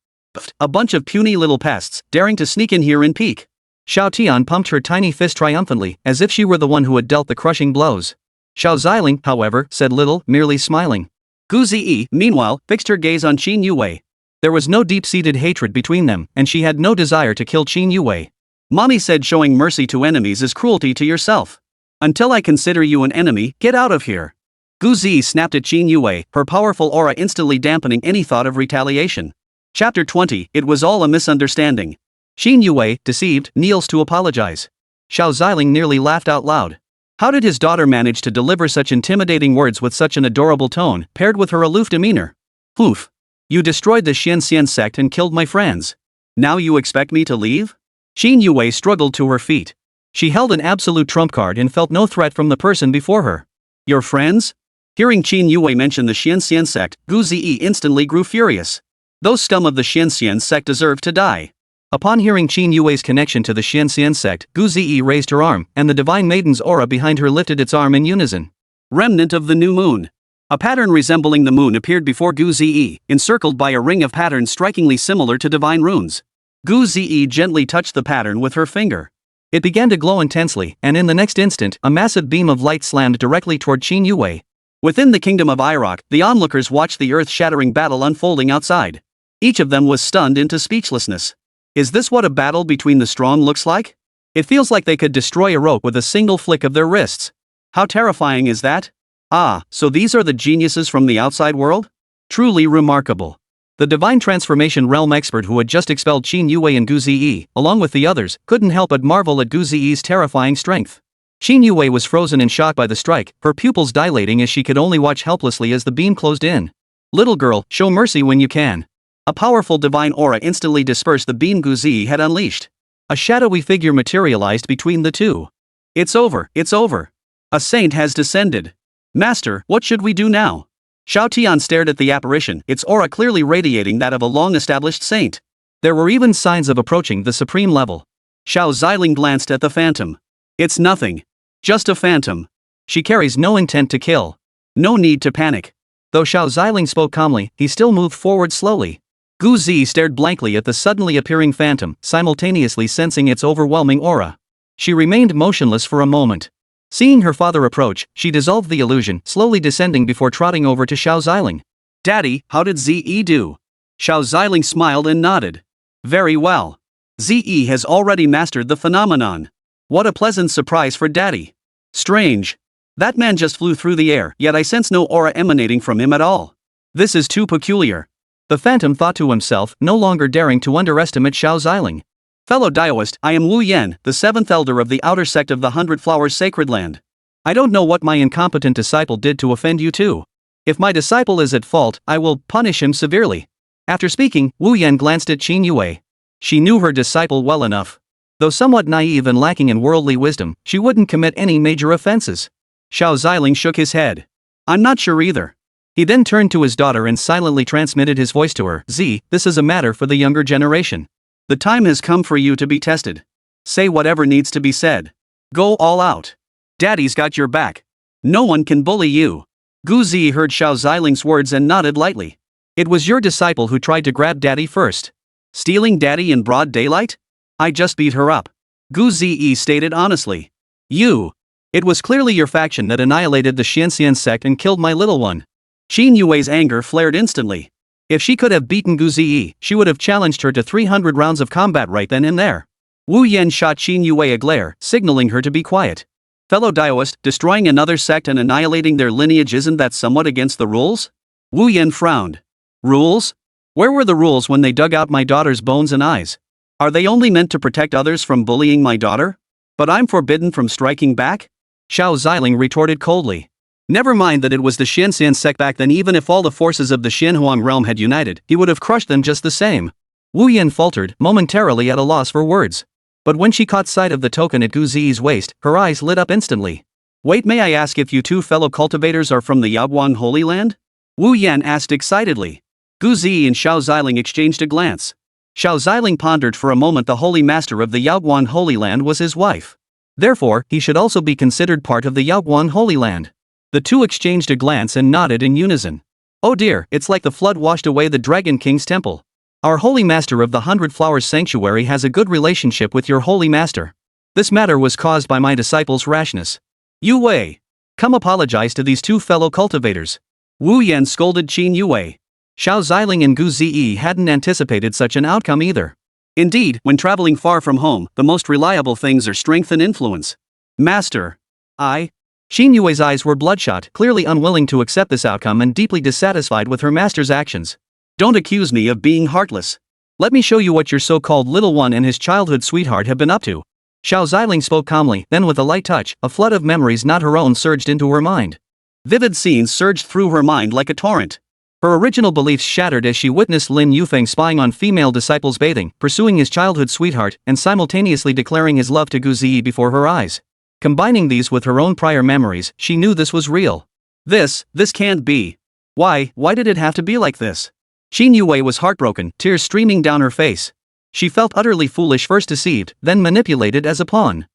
Speaker 2: A bunch of puny little pests, daring to sneak in here and peek.
Speaker 1: Xiao Tian pumped her tiny fist triumphantly, as if she were the one who had dealt the crushing blows. Xiao Ziling, however, said little, merely smiling.
Speaker 2: Gu Ziyi, meanwhile, fixed her gaze on Qin Yue.
Speaker 1: There was no deep-seated hatred between them, and she had no desire to kill Qin Yue.
Speaker 2: Mommy said showing mercy to enemies is cruelty to yourself. Until I consider you an enemy, get out of here. Gu Ziyi snapped at Qin Yue, her powerful aura instantly dampening any thought of retaliation. Chapter 20, It was all a misunderstanding.
Speaker 1: Qin Yue, deceived, kneels to apologize. Xiao Ziling nearly laughed out loud. How did his daughter manage to deliver such intimidating words with such an adorable tone, paired with her aloof demeanor? Oof. You destroyed the Xianxian sect and killed my friends.
Speaker 2: Now you expect me to leave?
Speaker 1: Qin Yue struggled to her feet. She held an absolute trump card and felt no threat from the person before her.
Speaker 2: Your friends? Hearing Qin Yue mention the Xianxian sect, Gu Ziyi instantly grew furious. Those scum of the Xianxian sect deserve to die.
Speaker 1: Upon hearing Qin Yue's connection to the Xianxian sect, Gu Ziyi raised her arm, and the divine maiden's aura behind her lifted its arm in unison.
Speaker 2: Remnant of the new moon. A pattern resembling the moon appeared before Gu Ziyi, encircled by a ring of patterns strikingly similar to divine runes. Gu Ziyi gently touched the pattern with her finger.
Speaker 1: It began to glow intensely, and in the next instant, a massive beam of light slammed directly toward Qin Yue.
Speaker 2: Within the kingdom of Iraq, the onlookers watched the earth-shattering battle unfolding outside. Each of them was stunned into speechlessness. Is this what a battle between the strong looks like? It feels like they could destroy a rope with a single flick of their wrists. How terrifying is that? Ah, so these are the geniuses from the outside world? Truly remarkable.
Speaker 1: The divine transformation realm expert who had just expelled Qin Yue and Gu Ziyi, along with the others, couldn't help but marvel at Gu Ziyi's terrifying strength. Qin Yue was frozen in shock by the strike, her pupils dilating as she could only watch helplessly as the beam closed in. Little girl, show mercy when you can.
Speaker 2: A powerful divine aura instantly dispersed the beam Gu Ziyi had unleashed.
Speaker 1: A shadowy figure materialized between the two.
Speaker 2: It's over, it's over. A saint has descended. Master, what should we do now? Xiao Tian stared at the apparition, its aura clearly radiating that of a long-established saint.
Speaker 1: There were even signs of approaching the supreme level.
Speaker 2: Xiao Ziling glanced at the phantom. It's nothing. Just a phantom.
Speaker 1: She carries no intent to kill.
Speaker 2: No need to panic.
Speaker 1: Though Xiao Ziling spoke calmly, he still moved forward slowly.
Speaker 2: Gu Ziyi stared blankly at the suddenly appearing phantom, simultaneously sensing its overwhelming aura.
Speaker 1: She remained motionless for a moment. Seeing her father approach, she dissolved the illusion, slowly descending before trotting over to Xiao Ziling.
Speaker 2: Daddy, how did Ziyi do? Xiao Ziling smiled and nodded. Very well. Ziyi has already mastered the phenomenon. What a pleasant surprise for Daddy. Strange. That man just flew through the air, yet I sense no aura emanating from him at all. This is too peculiar.
Speaker 1: The phantom thought to himself, no longer daring to underestimate Xiao Ziling.
Speaker 2: Fellow Daoist, I am Wu Yan, the seventh elder of the outer sect of the 100 Flowers Sacred Land.
Speaker 1: I don't know what my incompetent disciple did to offend you too. If my disciple is at fault, I will punish him severely. After speaking, Wu Yan glanced at Qin Yue. She knew her disciple well enough. Though somewhat naive and lacking in worldly wisdom, she wouldn't commit any major offenses.
Speaker 2: Xiao Ziling shook his head. I'm not sure either.
Speaker 1: He then turned to his daughter and silently transmitted his voice to her. Z, this is a matter for the younger generation.
Speaker 2: The time has come for you to be tested. Say whatever needs to be said. Go all out. Daddy's got your back. No one can bully you. Gu Ziyi heard Xiao Ziling's words and nodded lightly.
Speaker 1: It was your disciple who tried to grab Daddy first.
Speaker 2: Stealing Daddy in broad daylight? I just beat her up. Gu Ziyi stated honestly. You. It was clearly your faction that annihilated the Xianxian sect and killed my little one. Qin Yue's anger flared instantly. If she could have beaten Gu Ziyi, she would have challenged her to 300 rounds of combat right then and there. Wu Yan shot Qin Yue a glare, signaling her to be quiet. Fellow Daoist, destroying another sect and annihilating their lineage, isn't that somewhat against the rules? Wu Yan frowned. Rules? Where were the rules when they dug out my daughter's bones and eyes? Are they only meant to protect others from bullying my daughter? But I'm forbidden from striking back? Xiao Ziling retorted coldly. Never mind that it was the Xianxian sect back then. Even if all the forces of the Xianhuang realm had united, he would have crushed them just the same. Wu Yan faltered, momentarily at a loss for words. But when she caught sight of the token at Gu Ziyi's waist, her eyes lit up instantly. Wait, may I ask if you two fellow cultivators are from the Yaoguang Holy Land? Wu Yan asked excitedly. Gu Ziyi and Xiao Ziling exchanged a glance. Xiao Ziling pondered for a moment. The holy master of the Yaoguang Holy Land was his wife. Therefore, he should also be considered part of the Yaoguang Holy Land. The two exchanged a glance and nodded in unison. Oh dear, it's like the flood washed away the Dragon King's temple. Our holy master of the 100 Flowers Sanctuary has a good relationship with your holy master. This matter was caused by my disciple's rashness. Yu Wei. Come apologize to these two fellow cultivators. Wu Yan scolded Qin Yue. Xiao Ziling and Gu Ziyi hadn't anticipated such an outcome either. Indeed, when traveling far from home, the most reliable things are strength and influence. Master. Qin Yue's eyes were bloodshot, clearly unwilling to accept this outcome and deeply dissatisfied with her master's actions. Don't accuse me of being heartless. Let me show you what your so-called little one and his childhood sweetheart have been up to. Xiao Ziling spoke calmly, then with a light touch, a flood of memories not her own surged into her mind. Vivid scenes surged through her mind like a torrent. Her original beliefs shattered as she witnessed Lin Yufeng spying on female disciples bathing, pursuing his childhood sweetheart, and simultaneously declaring his love to Gu Ziyi before her eyes. Combining these with her own prior memories, she knew this was real. This can't be. Why did it have to be like this? Qin Yue was heartbroken, tears streaming down her face. She felt utterly foolish, first deceived, then manipulated as a pawn.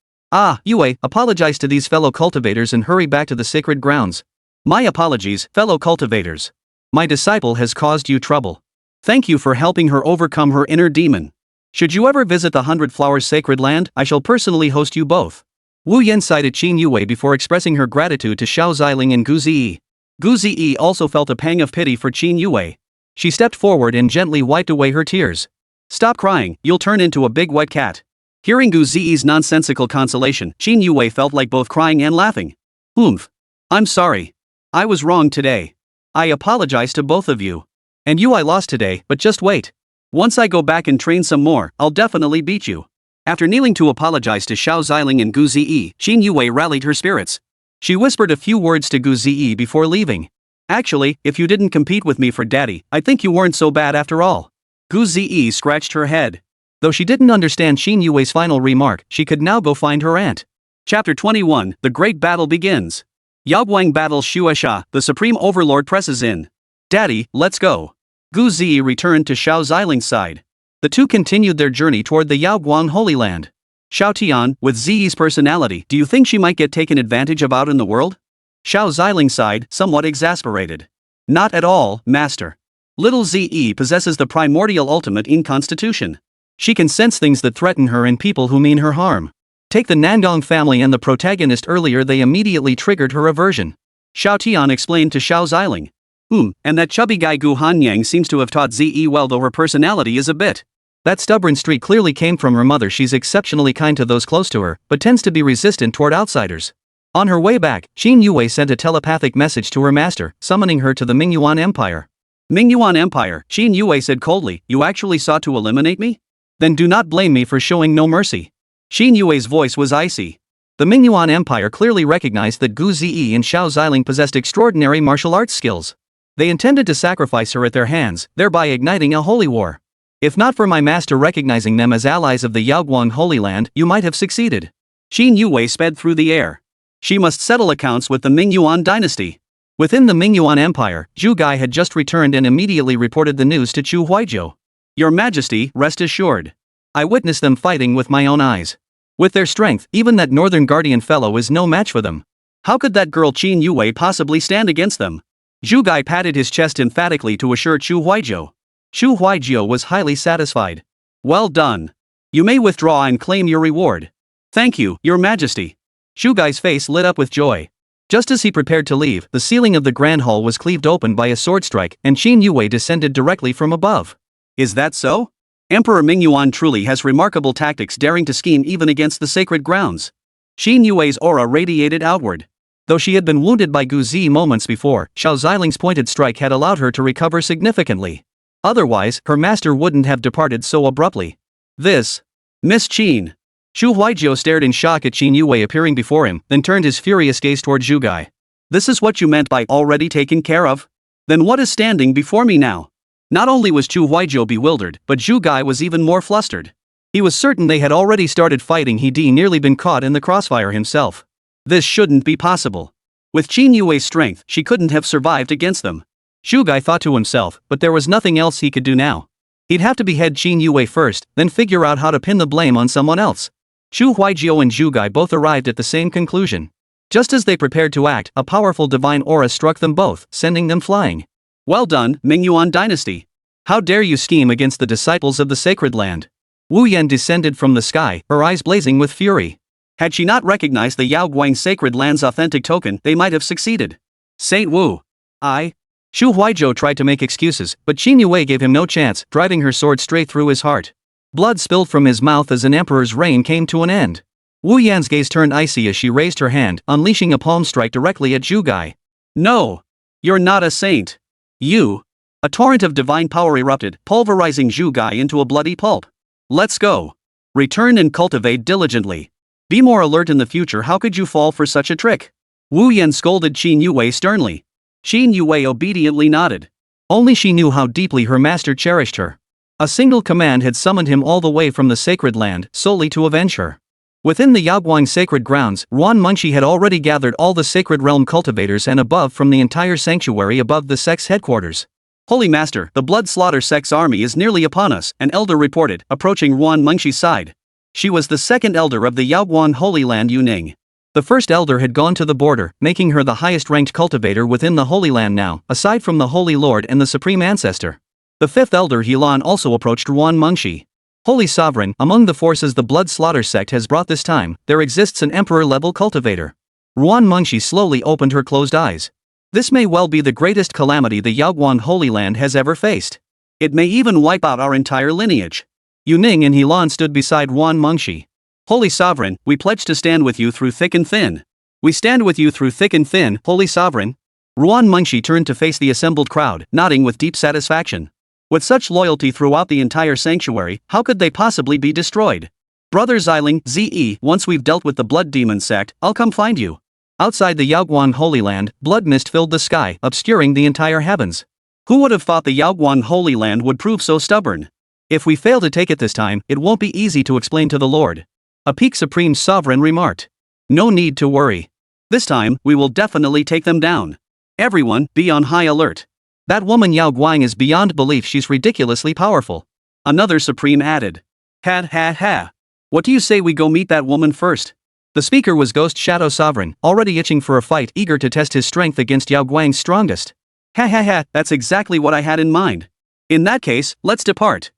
Speaker 2: Yue, apologize to these fellow cultivators and hurry back to the sacred grounds. My apologies, fellow cultivators. My disciple has caused you trouble. Thank you for helping her overcome her inner demon. Should you ever visit the 100 Flowers sacred land, I shall personally host you both. Wu Yan cited Qin Yue before expressing her gratitude to Xiao Ziling and Gu Ziyi. Gu Ziyi also felt a pang of pity for Qin Yue. She stepped forward and gently wiped away her tears. Stop crying, you'll turn into a big wet cat. Hearing Gu Ziyi's nonsensical consolation, Qin Yue felt like both crying and laughing. I'm sorry. I was wrong today. I apologize to both of you. And you, I lost today, but just wait. Once I go back and train some more, I'll definitely beat you. After kneeling to apologize to Xiao Ziling and Gu Ziyi, Qin Yue rallied her spirits. She whispered a few words to Gu Ziyi before leaving. Actually, if you didn't compete with me for daddy, I think you weren't so bad after all. Gu Ziyi scratched her head. Though she didn't understand Qin Yue's final remark, she could now go find her aunt. Chapter 21, The Great Battle Begins. Yaoguang battles Shueisha, the Supreme Overlord presses in. Daddy, let's go. Gu Ziyi returned to Xiao Ziling's side. The two continued their journey toward the Yaoguang Holy Land. Xiao Tian, with Ziyi's personality, do you think she might get taken advantage of out in the world? Xiao Ziling sighed, somewhat exasperated. Not at all, master. Little Ziyi possesses the primordial ultimate in constitution. She can sense things that threaten her and people who mean her harm. Take the Nangong family and the protagonist earlier, they immediately triggered her aversion. Xiao Tian explained to Xiao Ziling. And that chubby guy Gu Hanyang seems to have taught Ziyi well, though her personality is a bit. That stubborn streak clearly came from her mother. She's exceptionally kind to those close to her, but tends to be resistant toward outsiders. On her way back, Qin Yue sent a telepathic message to her master, summoning her to the Mingyuan Empire. Mingyuan Empire, Qin Yue said coldly, you actually sought to eliminate me? Then do not blame me for showing no mercy. Qin Yue's voice was icy. The Mingyuan Empire clearly recognized that Gu Ziyi and Xiao Ziling possessed extraordinary martial arts skills. They intended to sacrifice her at their hands, thereby igniting a holy war. If not for my master recognizing them as allies of the Yaoguang Holy Land, you might have succeeded. Qin Yue sped through the air. She must settle accounts with the Mingyuan dynasty. Within the Mingyuan Empire, Zhu Gai had just returned and immediately reported the news to Chu Huizhou. Your Majesty, rest assured. I witnessed them fighting with my own eyes. With their strength, even that Northern Guardian fellow is no match for them. How could that girl Qin Yue possibly stand against them? Zhu Gai patted his chest emphatically to assure Chu Huizhou. Chu Huizhou was highly satisfied. Well done. You may withdraw and claim your reward. Thank you, Your Majesty. Zhu Gai's face lit up with joy. Just as he prepared to leave, the ceiling of the Grand Hall was cleaved open by a sword strike, and Qin Yue descended directly from above. Is that so? Emperor Mingyuan truly has remarkable tactics, daring to scheme even against the sacred grounds. Qin Yue's aura radiated outward. Though she had been wounded by Gu Zi moments before, Xiao Ziling's pointed strike had allowed her to recover significantly. Otherwise, her master wouldn't have departed so abruptly. Miss Qin. Chu Huizhou stared in shock at Qin Yue appearing before him, then turned his furious gaze toward Zhu Gai. This is what you meant by already taken care of? Then what is standing before me now? Not only was Chu Huizhou bewildered, but Zhu Gai was even more flustered. He was certain they had already started fighting. He'd nearly been caught in the crossfire himself. This shouldn't be possible. With Qin Yue's strength, she couldn't have survived against them. Zhu Gai thought to himself, but there was nothing else he could do now. He'd have to behead Qin Yue first, then figure out how to pin the blame on someone else. Chu Huizhou and Zhu Gai both arrived at the same conclusion. Just as they prepared to act, a powerful divine aura struck them both, sending them flying. Well done, Mingyuan dynasty. How dare you scheme against the disciples of the sacred land? Wu Yan descended from the sky, her eyes blazing with fury. Had she not recognized the Yaoguang sacred land's authentic token, they might have succeeded. Saint Wu.
Speaker 1: Shu Huizhou tried to make excuses, but Qin Yue gave him no chance, driving her sword straight through his heart. Blood spilled from his mouth as an emperor's reign came to an end. Wu Yan's gaze turned icy as she raised her hand, unleashing a palm strike directly at Zhu Gai.
Speaker 2: No! You're not a saint! You! A torrent of divine power erupted, pulverizing Zhu Gai into a bloody pulp. Let's go! Return and cultivate diligently. Be more alert in the future. How could you fall for such a trick? Wu Yan scolded Qin Yue sternly. Qin Yue obediently nodded.
Speaker 1: Only she knew how deeply her master cherished her. A single command had summoned him all the way from the sacred land, solely to avenge her. Within the Yaoguang sacred grounds, Ruan Mengshi had already gathered all the sacred realm cultivators and above from the entire sanctuary above the Sect's headquarters.
Speaker 2: Holy Master, the Blood Slaughter Sect's army is nearly upon us, an elder reported, approaching Ruan Mengshi's side. She was the second elder of the Yaoguang Holy Land Yuning.
Speaker 1: The first elder had gone to the border, making her the highest-ranked cultivator within the Holy Land now, aside from the Holy Lord and the Supreme Ancestor. The fifth elder Helan also approached Ruan Mengshi. Holy Sovereign, among the forces the Blood Slaughter Sect has brought this time, there exists an emperor-level cultivator. Ruan Mengshi slowly opened her closed eyes. This may well be the greatest calamity the Yaoguang Holy Land has ever faced. It may even wipe out our entire lineage. Yuning and Helan stood beside Ruan Mengshi. Holy Sovereign, we pledge to stand with you through thick and thin. We stand with you through thick and thin, Holy Sovereign. Ruan Mengshi turned to face the assembled crowd, nodding with deep satisfaction. With such loyalty throughout the entire sanctuary, how could they possibly be destroyed? Brother Xiling, Ze, once we've dealt with the Blood Demon Sect, I'll come find you. Outside the Yaoguang Holy Land, blood mist filled the sky, obscuring the entire heavens. Who would have thought the Yaoguang Holy Land would prove so stubborn? If we fail to take it this time, it won't be easy to explain to the Lord. A peak Supreme Sovereign remarked. No need to worry. This time, we will definitely take them down. Everyone, be on high alert. That woman Yao Guang is beyond belief. She's ridiculously powerful. Another Supreme added. Ha. What do you say we go meet that woman first? The speaker was Ghost Shadow Sovereign, already itching for a fight, eager to test his strength against Yao Guang's strongest. Ha, that's exactly what I had in mind. In that case, let's depart.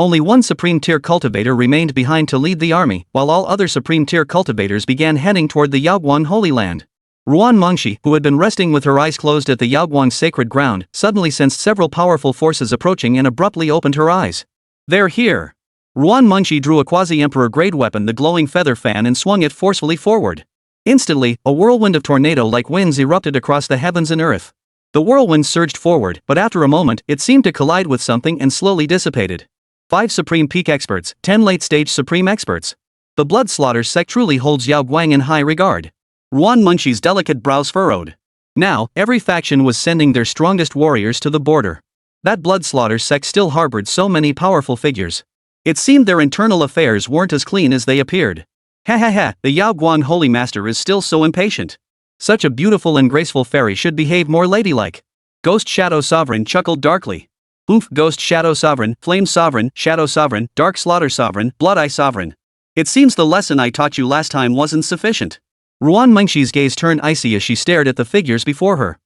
Speaker 1: Only one Supreme Tier cultivator remained behind to lead the army, while all other Supreme Tier cultivators began heading toward the Yaoguang Holy Land. Ruan Mengshi, who had been resting with her eyes closed at the Yaoguang sacred ground, suddenly sensed several powerful forces approaching and abruptly opened her eyes. They're here. Ruan Mengshi drew a quasi-emperor grade weapon, the glowing feather fan, and swung it forcefully forward. Instantly, a whirlwind of tornado-like winds erupted across the heavens and earth. The whirlwind surged forward, but after a moment, it seemed to collide with something and slowly dissipated. 5 Supreme Peak Experts, 10 late-stage Supreme Experts. The Blood Slaughter Sect truly holds Yao Guang in high regard. Ruan Mengshi's delicate brows furrowed. Now, every faction was sending their strongest warriors to the border. That Blood Slaughter Sect still harbored so many powerful figures. It seemed their internal affairs weren't as clean as they appeared. Ha, the Yao Guang Holy Master is still so impatient. Such a beautiful and graceful fairy should behave more ladylike. Ghost Shadow Sovereign chuckled darkly. Oomph, Ghost Shadow Sovereign, Flame Sovereign, Shadow Sovereign, Dark Slaughter Sovereign, Blood Eye Sovereign. It seems the lesson I taught you last time wasn't sufficient. Ruan Mengshi's gaze turned icy as she stared at the figures before her.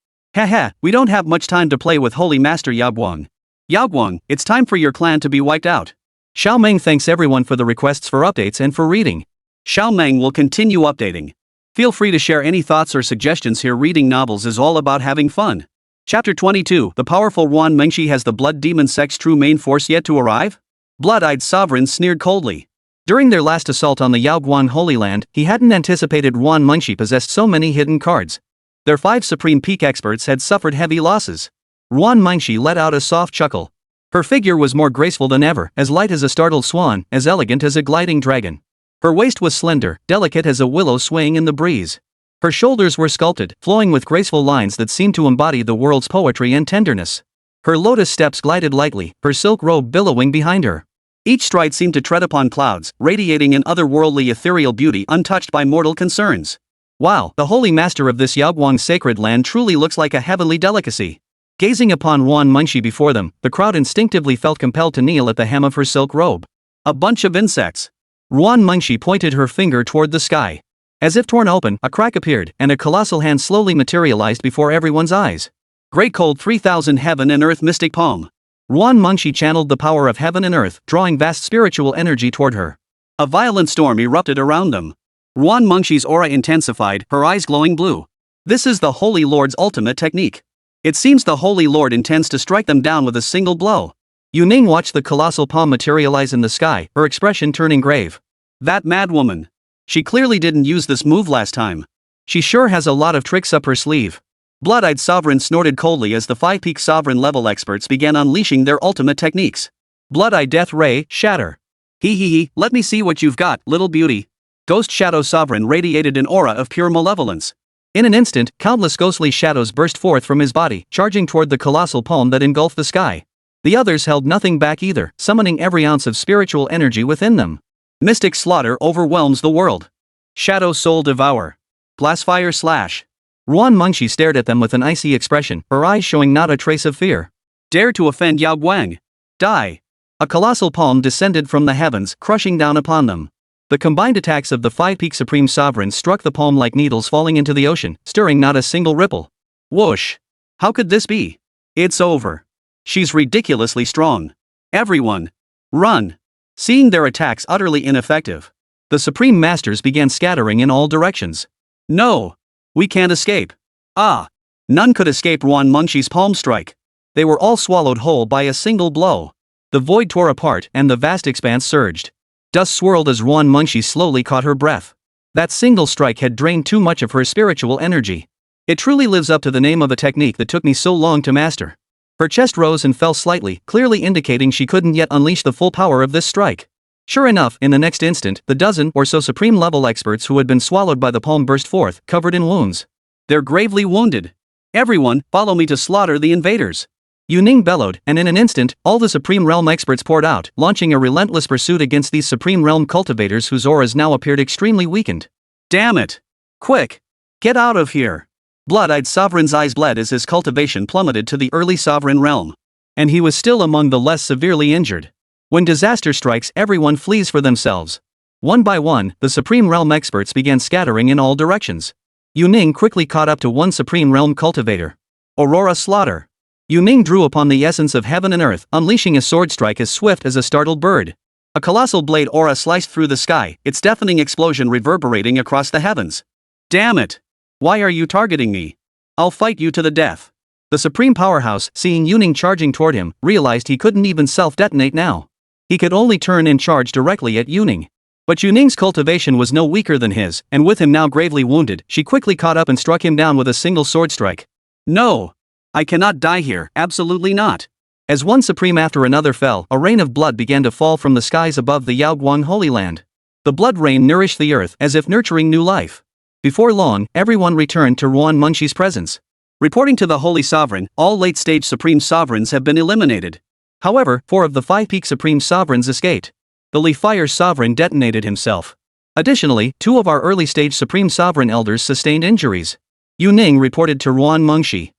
Speaker 1: We don't have much time to play with Holy Master Yao Guang. Yao Guang, it's time for your clan to be wiped out. Xiao Meng thanks everyone for the requests for updates and for reading. Xiao Meng will continue updating. Feel free to share any thoughts or suggestions here. Reading novels is all about having fun. Chapter 22, The powerful Ruan Mengshi has the Blood Demon Sect's true main force yet to arrive? Blood-eyed Sovereign sneered coldly. During their last assault on the Yaoguang Holy Land, he hadn't anticipated Ruan Mengshi possessed so many hidden cards. Their 5 Supreme Peak Experts had suffered heavy losses. Ruan Mengshi let out a soft chuckle. Her figure was more graceful than ever, as light as a startled swan, as elegant as a gliding dragon. Her waist was slender, delicate as a willow swaying in the breeze. Her shoulders were sculpted, flowing with graceful lines that seemed to embody the world's poetry and tenderness. Her lotus steps glided lightly, her silk robe billowing behind her. Each stride seemed to tread upon clouds, radiating an otherworldly ethereal beauty untouched by mortal concerns. Wow, the holy master of this Yaoguang sacred land truly looks like a heavenly delicacy. Gazing upon Ruan Mengshi before them, the crowd instinctively felt compelled to kneel at the hem of her silk robe. A bunch of insects. Ruan Mengshi pointed her finger toward the sky. As if torn open, a crack appeared, and a colossal hand slowly materialized before everyone's eyes. Great cold 3000 heaven and earth mystic palm. Ruan Mengshi channeled the power of heaven and earth, drawing vast spiritual energy toward her. A violent storm erupted around them.
Speaker 2: Ruan Mengxi's aura intensified, her eyes glowing blue. This is the Holy Lord's ultimate technique. It seems the Holy Lord intends to strike them down with a single blow.
Speaker 1: Yuning watched the colossal palm materialize in the sky, her expression turning grave.
Speaker 2: That madwoman. She clearly didn't use this move last time.
Speaker 1: She sure has a lot of tricks up her sleeve.
Speaker 2: Blood-eyed Sovereign snorted coldly as the 5-peak Sovereign level experts began unleashing their ultimate techniques.
Speaker 1: Blood-eye Death Ray, Shatter.
Speaker 2: Hee, let me see what you've got, little beauty. Ghost Shadow Sovereign radiated an aura of pure malevolence.
Speaker 1: In an instant, countless ghostly shadows burst forth from his body, charging toward the colossal palm that engulfed the sky. The others held nothing back either, summoning every ounce of spiritual energy within them.
Speaker 2: Mystic slaughter overwhelms the world. Shadow Soul Devour. Glassfire Slash.
Speaker 1: Ruan Mengxi stared at them with an icy expression, her eyes showing not a trace of fear.
Speaker 2: Dare to offend Yao Guang. Die.
Speaker 1: A colossal palm descended from the heavens, crushing down upon them. The combined attacks of the 5-peak Supreme Sovereigns struck the palm like needles falling into the ocean, stirring not a single ripple.
Speaker 2: Whoosh. How could this be? It's over. She's ridiculously strong. Everyone. Run. Seeing their attacks utterly ineffective,
Speaker 1: the Supreme Masters began scattering in all directions.
Speaker 2: No. We can't escape. Ah. None could escape Ruan Mengxi's palm strike.
Speaker 1: They were all swallowed whole by a single blow. The void tore apart and the vast expanse surged. Dust swirled as Ruan Mengxi slowly caught her breath. That single strike had drained too much of her spiritual energy. It truly lives up to the name of a technique that took me so long to master. Her chest rose and fell slightly, clearly indicating she couldn't yet unleash the full power of this strike. Sure enough, in the next instant, the dozen or so supreme level experts who had been swallowed by the palm burst forth, covered in wounds.
Speaker 2: They're gravely wounded. Everyone, follow me to slaughter the invaders.
Speaker 1: Yuning bellowed, and in an instant, all the Supreme Realm experts poured out, launching a relentless pursuit against these Supreme Realm cultivators whose auras now appeared extremely weakened.
Speaker 2: Damn it! Quick! Get out of here! Blood-eyed Sovereign's eyes bled as his cultivation plummeted to the early Sovereign realm.
Speaker 1: And he was still among the less severely injured. When disaster strikes, everyone flees for themselves. One by one, the Supreme Realm experts began scattering in all directions. Yuning quickly caught up to one Supreme Realm cultivator. Aurora Slaughter. Yuning drew upon the essence of heaven and earth, unleashing a sword strike as swift as a startled bird. A colossal blade aura sliced through the sky, its deafening explosion reverberating across the heavens. Damn it! Why are you targeting me? I'll fight you to the death. The Supreme Powerhouse, seeing Yuning charging toward him, realized he couldn't even self-detonate now. He could only turn and charge directly at Yuning. But Yuning's cultivation was no weaker than his, and with him now gravely wounded, she quickly caught up and struck him down with a single sword strike. No! I cannot die here, absolutely not. As one Supreme after another fell, a rain of blood began to fall from the skies above the Yaoguang Holy Land. The blood rain nourished the earth as if nurturing new life. Before long, everyone returned to Ruan Mengxi's presence. Reporting to the Holy Sovereign, all late-stage Supreme Sovereigns have been eliminated. However, 4 of the 5-peak Supreme Sovereigns escaped. The Li Fire Sovereign detonated himself. Additionally, 2 of our early-stage Supreme Sovereign Elders sustained injuries. Yuning reported to Ruan Mengxi.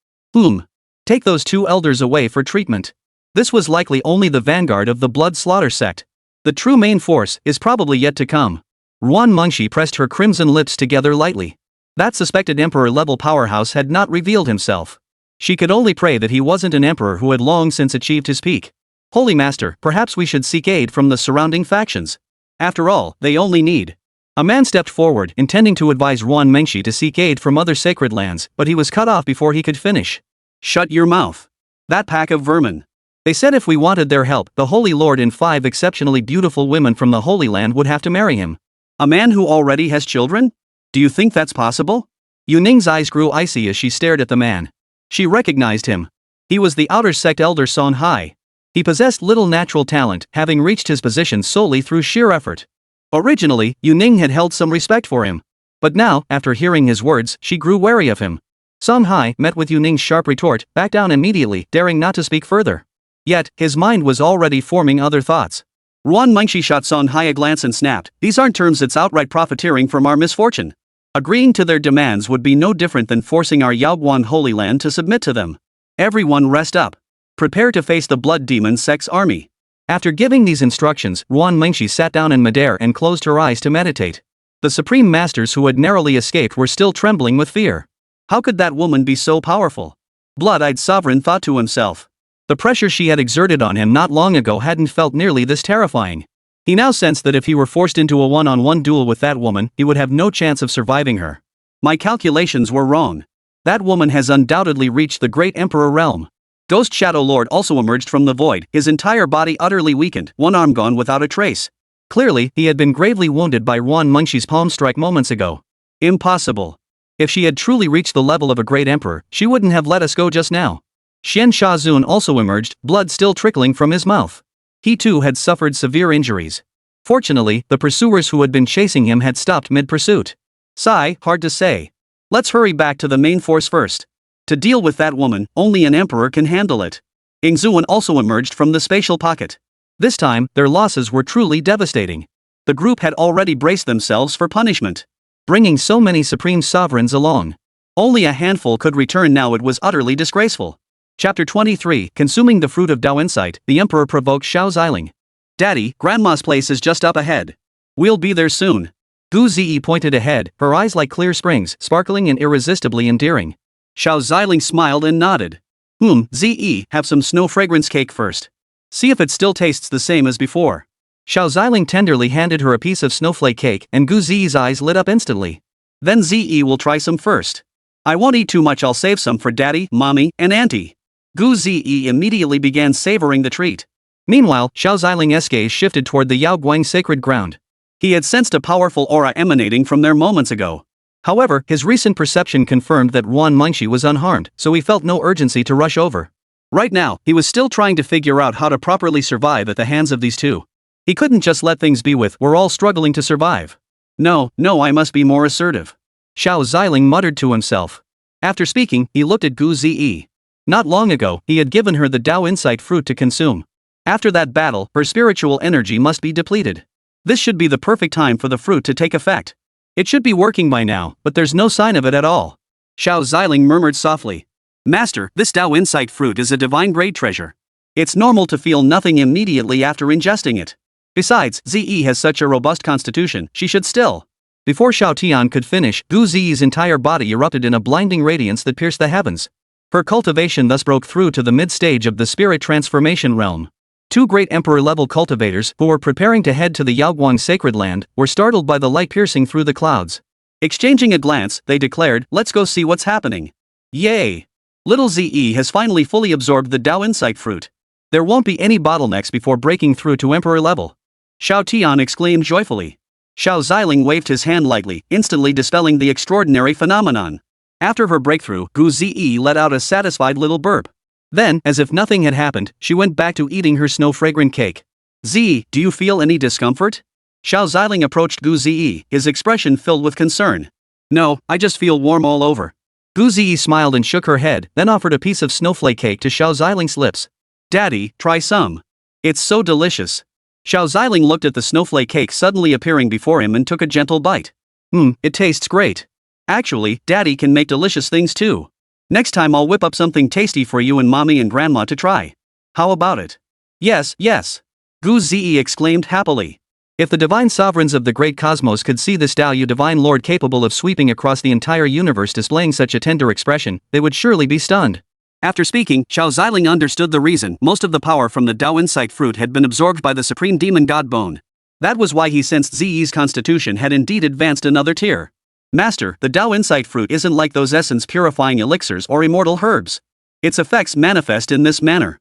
Speaker 1: Take those 2 elders away for treatment. This was likely only the vanguard of the Blood Slaughter sect. The true main force is probably yet to come. Ruan Mengxi pressed her crimson lips together lightly. That suspected emperor-level powerhouse had not revealed himself. She could only pray that he wasn't an emperor who had long since achieved his peak. Holy Master, perhaps we should seek aid from the surrounding factions. After all, they only need. A man stepped forward, intending to advise Ruan Mengxi to seek aid from other sacred lands, but he was cut off before he could finish. Shut your mouth. That pack of vermin. They said if we wanted their help, the Holy Lord and 5 exceptionally beautiful women from the Holy Land would have to marry him. A man who already has children? Do you think that's possible? Yuning's eyes grew icy as she stared at the man. She recognized him. He was the outer sect elder Song Hai. He possessed little natural talent, having reached his position solely through sheer effort. Originally, Yuning had held some respect for him. But now, after hearing his words, she grew wary of him. Song Hai met with Yuning's sharp retort, backed down immediately, daring not to speak further. Yet, his mind was already forming other thoughts. Ruan Mengxi shot Song Hai a glance and snapped, "These aren't terms that's outright profiteering from our misfortune. Agreeing to their demands would be no different than forcing our Yaoguan Holy Land to submit to them. Everyone rest up. Prepare to face the Blood Demon Sect's army." After giving these instructions, Ruan Mengxi sat down in midair and closed her eyes to meditate. The Supreme Masters who had narrowly escaped were still trembling with fear. How could that woman be so powerful? Blood-eyed Sovereign thought to himself. The pressure she had exerted on him not long ago hadn't felt nearly this terrifying. He now sensed that if he were forced into a one-on-one duel with that woman, he would have no chance of surviving her.
Speaker 2: My calculations were wrong. That woman has undoubtedly reached the Great Emperor realm. Ghost Shadow Lord also emerged from the void, his entire body utterly weakened, one arm gone without a trace.
Speaker 1: Clearly, he had been gravely wounded by Yuan Mengxi's palm strike moments ago.
Speaker 2: Impossible.
Speaker 1: If she had truly reached the level of a great emperor, she wouldn't have let us go just now. Xian Shazun also emerged, blood still trickling from his mouth. He too had suffered severe injuries. Fortunately, the pursuers who had been chasing him had stopped mid-pursuit. Sigh, hard to say. Let's hurry back to the main force first. To deal with that woman, only an emperor can handle it. Ingzuan also emerged from the spatial pocket. This time, their losses were truly devastating. The group had already braced themselves for punishment. Bringing so many supreme sovereigns along. Only a handful could return now. It was utterly disgraceful. Chapter 23, Consuming the Fruit of Dao Insight, the Emperor provoked Xiao Ziling. Daddy, Grandma's place is just up ahead. We'll be there soon. Gu Ziyi pointed ahead, her eyes like clear springs, sparkling and irresistibly endearing.
Speaker 2: Xiao Ziling smiled and nodded. Ziyi, have some snow fragrance cake first. See if it still tastes the same as before.
Speaker 1: Xiao Ziling tenderly handed her a piece of snowflake cake, and Gu Ziyi's eyes lit up instantly.
Speaker 2: Then Ziyi will try some first. I won't eat too much. I'll save some for Daddy, Mommy, and Auntie. Gu Ziyi immediately began savoring the treat.
Speaker 1: Meanwhile, Xiao Ziling's gaze shifted toward the Yao Guang sacred ground.
Speaker 2: He had sensed a powerful aura emanating from there moments ago.
Speaker 1: However, his recent perception confirmed that Yuan Mengxi was unharmed, so he felt no urgency to rush over.
Speaker 2: Right now, he was still trying to figure out how to properly survive at the hands of these two. He couldn't just let things be with, we're all struggling to survive. No, I must be more assertive.
Speaker 1: Xiao Ziling muttered to himself. After speaking, he looked at Gu Ziyi. Not long ago, he had given her the Dao Insight fruit to consume. After that battle, her spiritual energy must be depleted. This should be the perfect time for the fruit to take effect. It should be working by now, but there's no sign of it at all.
Speaker 2: Xiao Ziling murmured softly. Master, this Dao Insight fruit is a divine grade treasure. It's normal to feel nothing immediately after ingesting it. Besides, Ziyi has such a robust constitution, she should still.
Speaker 1: Before Xiao Tian could finish, Gu Ziyi's entire body erupted in a blinding radiance that pierced the heavens. Her cultivation thus broke through to the mid-stage of the spirit transformation realm. Two great emperor-level cultivators, who were preparing to head to the Yaoguang sacred land, were startled by the light piercing through the clouds. Exchanging a glance, they declared, "Let's go see what's happening." Yay! Little Ziyi has finally fully absorbed the Dao Insight fruit. There won't be any bottlenecks before breaking through to emperor level. Xiao Tian exclaimed joyfully. Xiao Ziling waved his hand lightly, instantly dispelling the extraordinary phenomenon. After her breakthrough, Gu Ziyi let out a satisfied little burp. Then, as if nothing had happened, she went back to eating her snow-fragrant cake. "Ziyi, do you feel any discomfort?" Xiao Ziling approached Gu Ziyi, his expression filled with concern. "No, I just feel warm all over." Gu Ziyi smiled and shook her head, then offered a piece of snowflake cake to Xiao Ziling's lips. "Daddy, try some. It's so delicious." Xiao Ziling looked at the snowflake cake suddenly appearing before him and took a gentle bite. It tastes great. Actually, Daddy can make delicious things too. Next time I'll whip up something tasty for you and Mommy and Grandma to try. How about it?" Yes. Gu Ziyi exclaimed happily. If the divine sovereigns of the great cosmos could see this Dao Yu divine lord capable of sweeping across the entire universe displaying such a tender expression, they would surely be stunned. After speaking, Xiao Ziling understood the reason. Most of the power from the Dao Insight fruit had been absorbed by the supreme demon god Bone. That was why he sensed Ziyi's constitution had indeed advanced another tier. "Master, the Dao Insight fruit isn't like those essence-purifying elixirs or immortal herbs. Its effects manifest in this manner."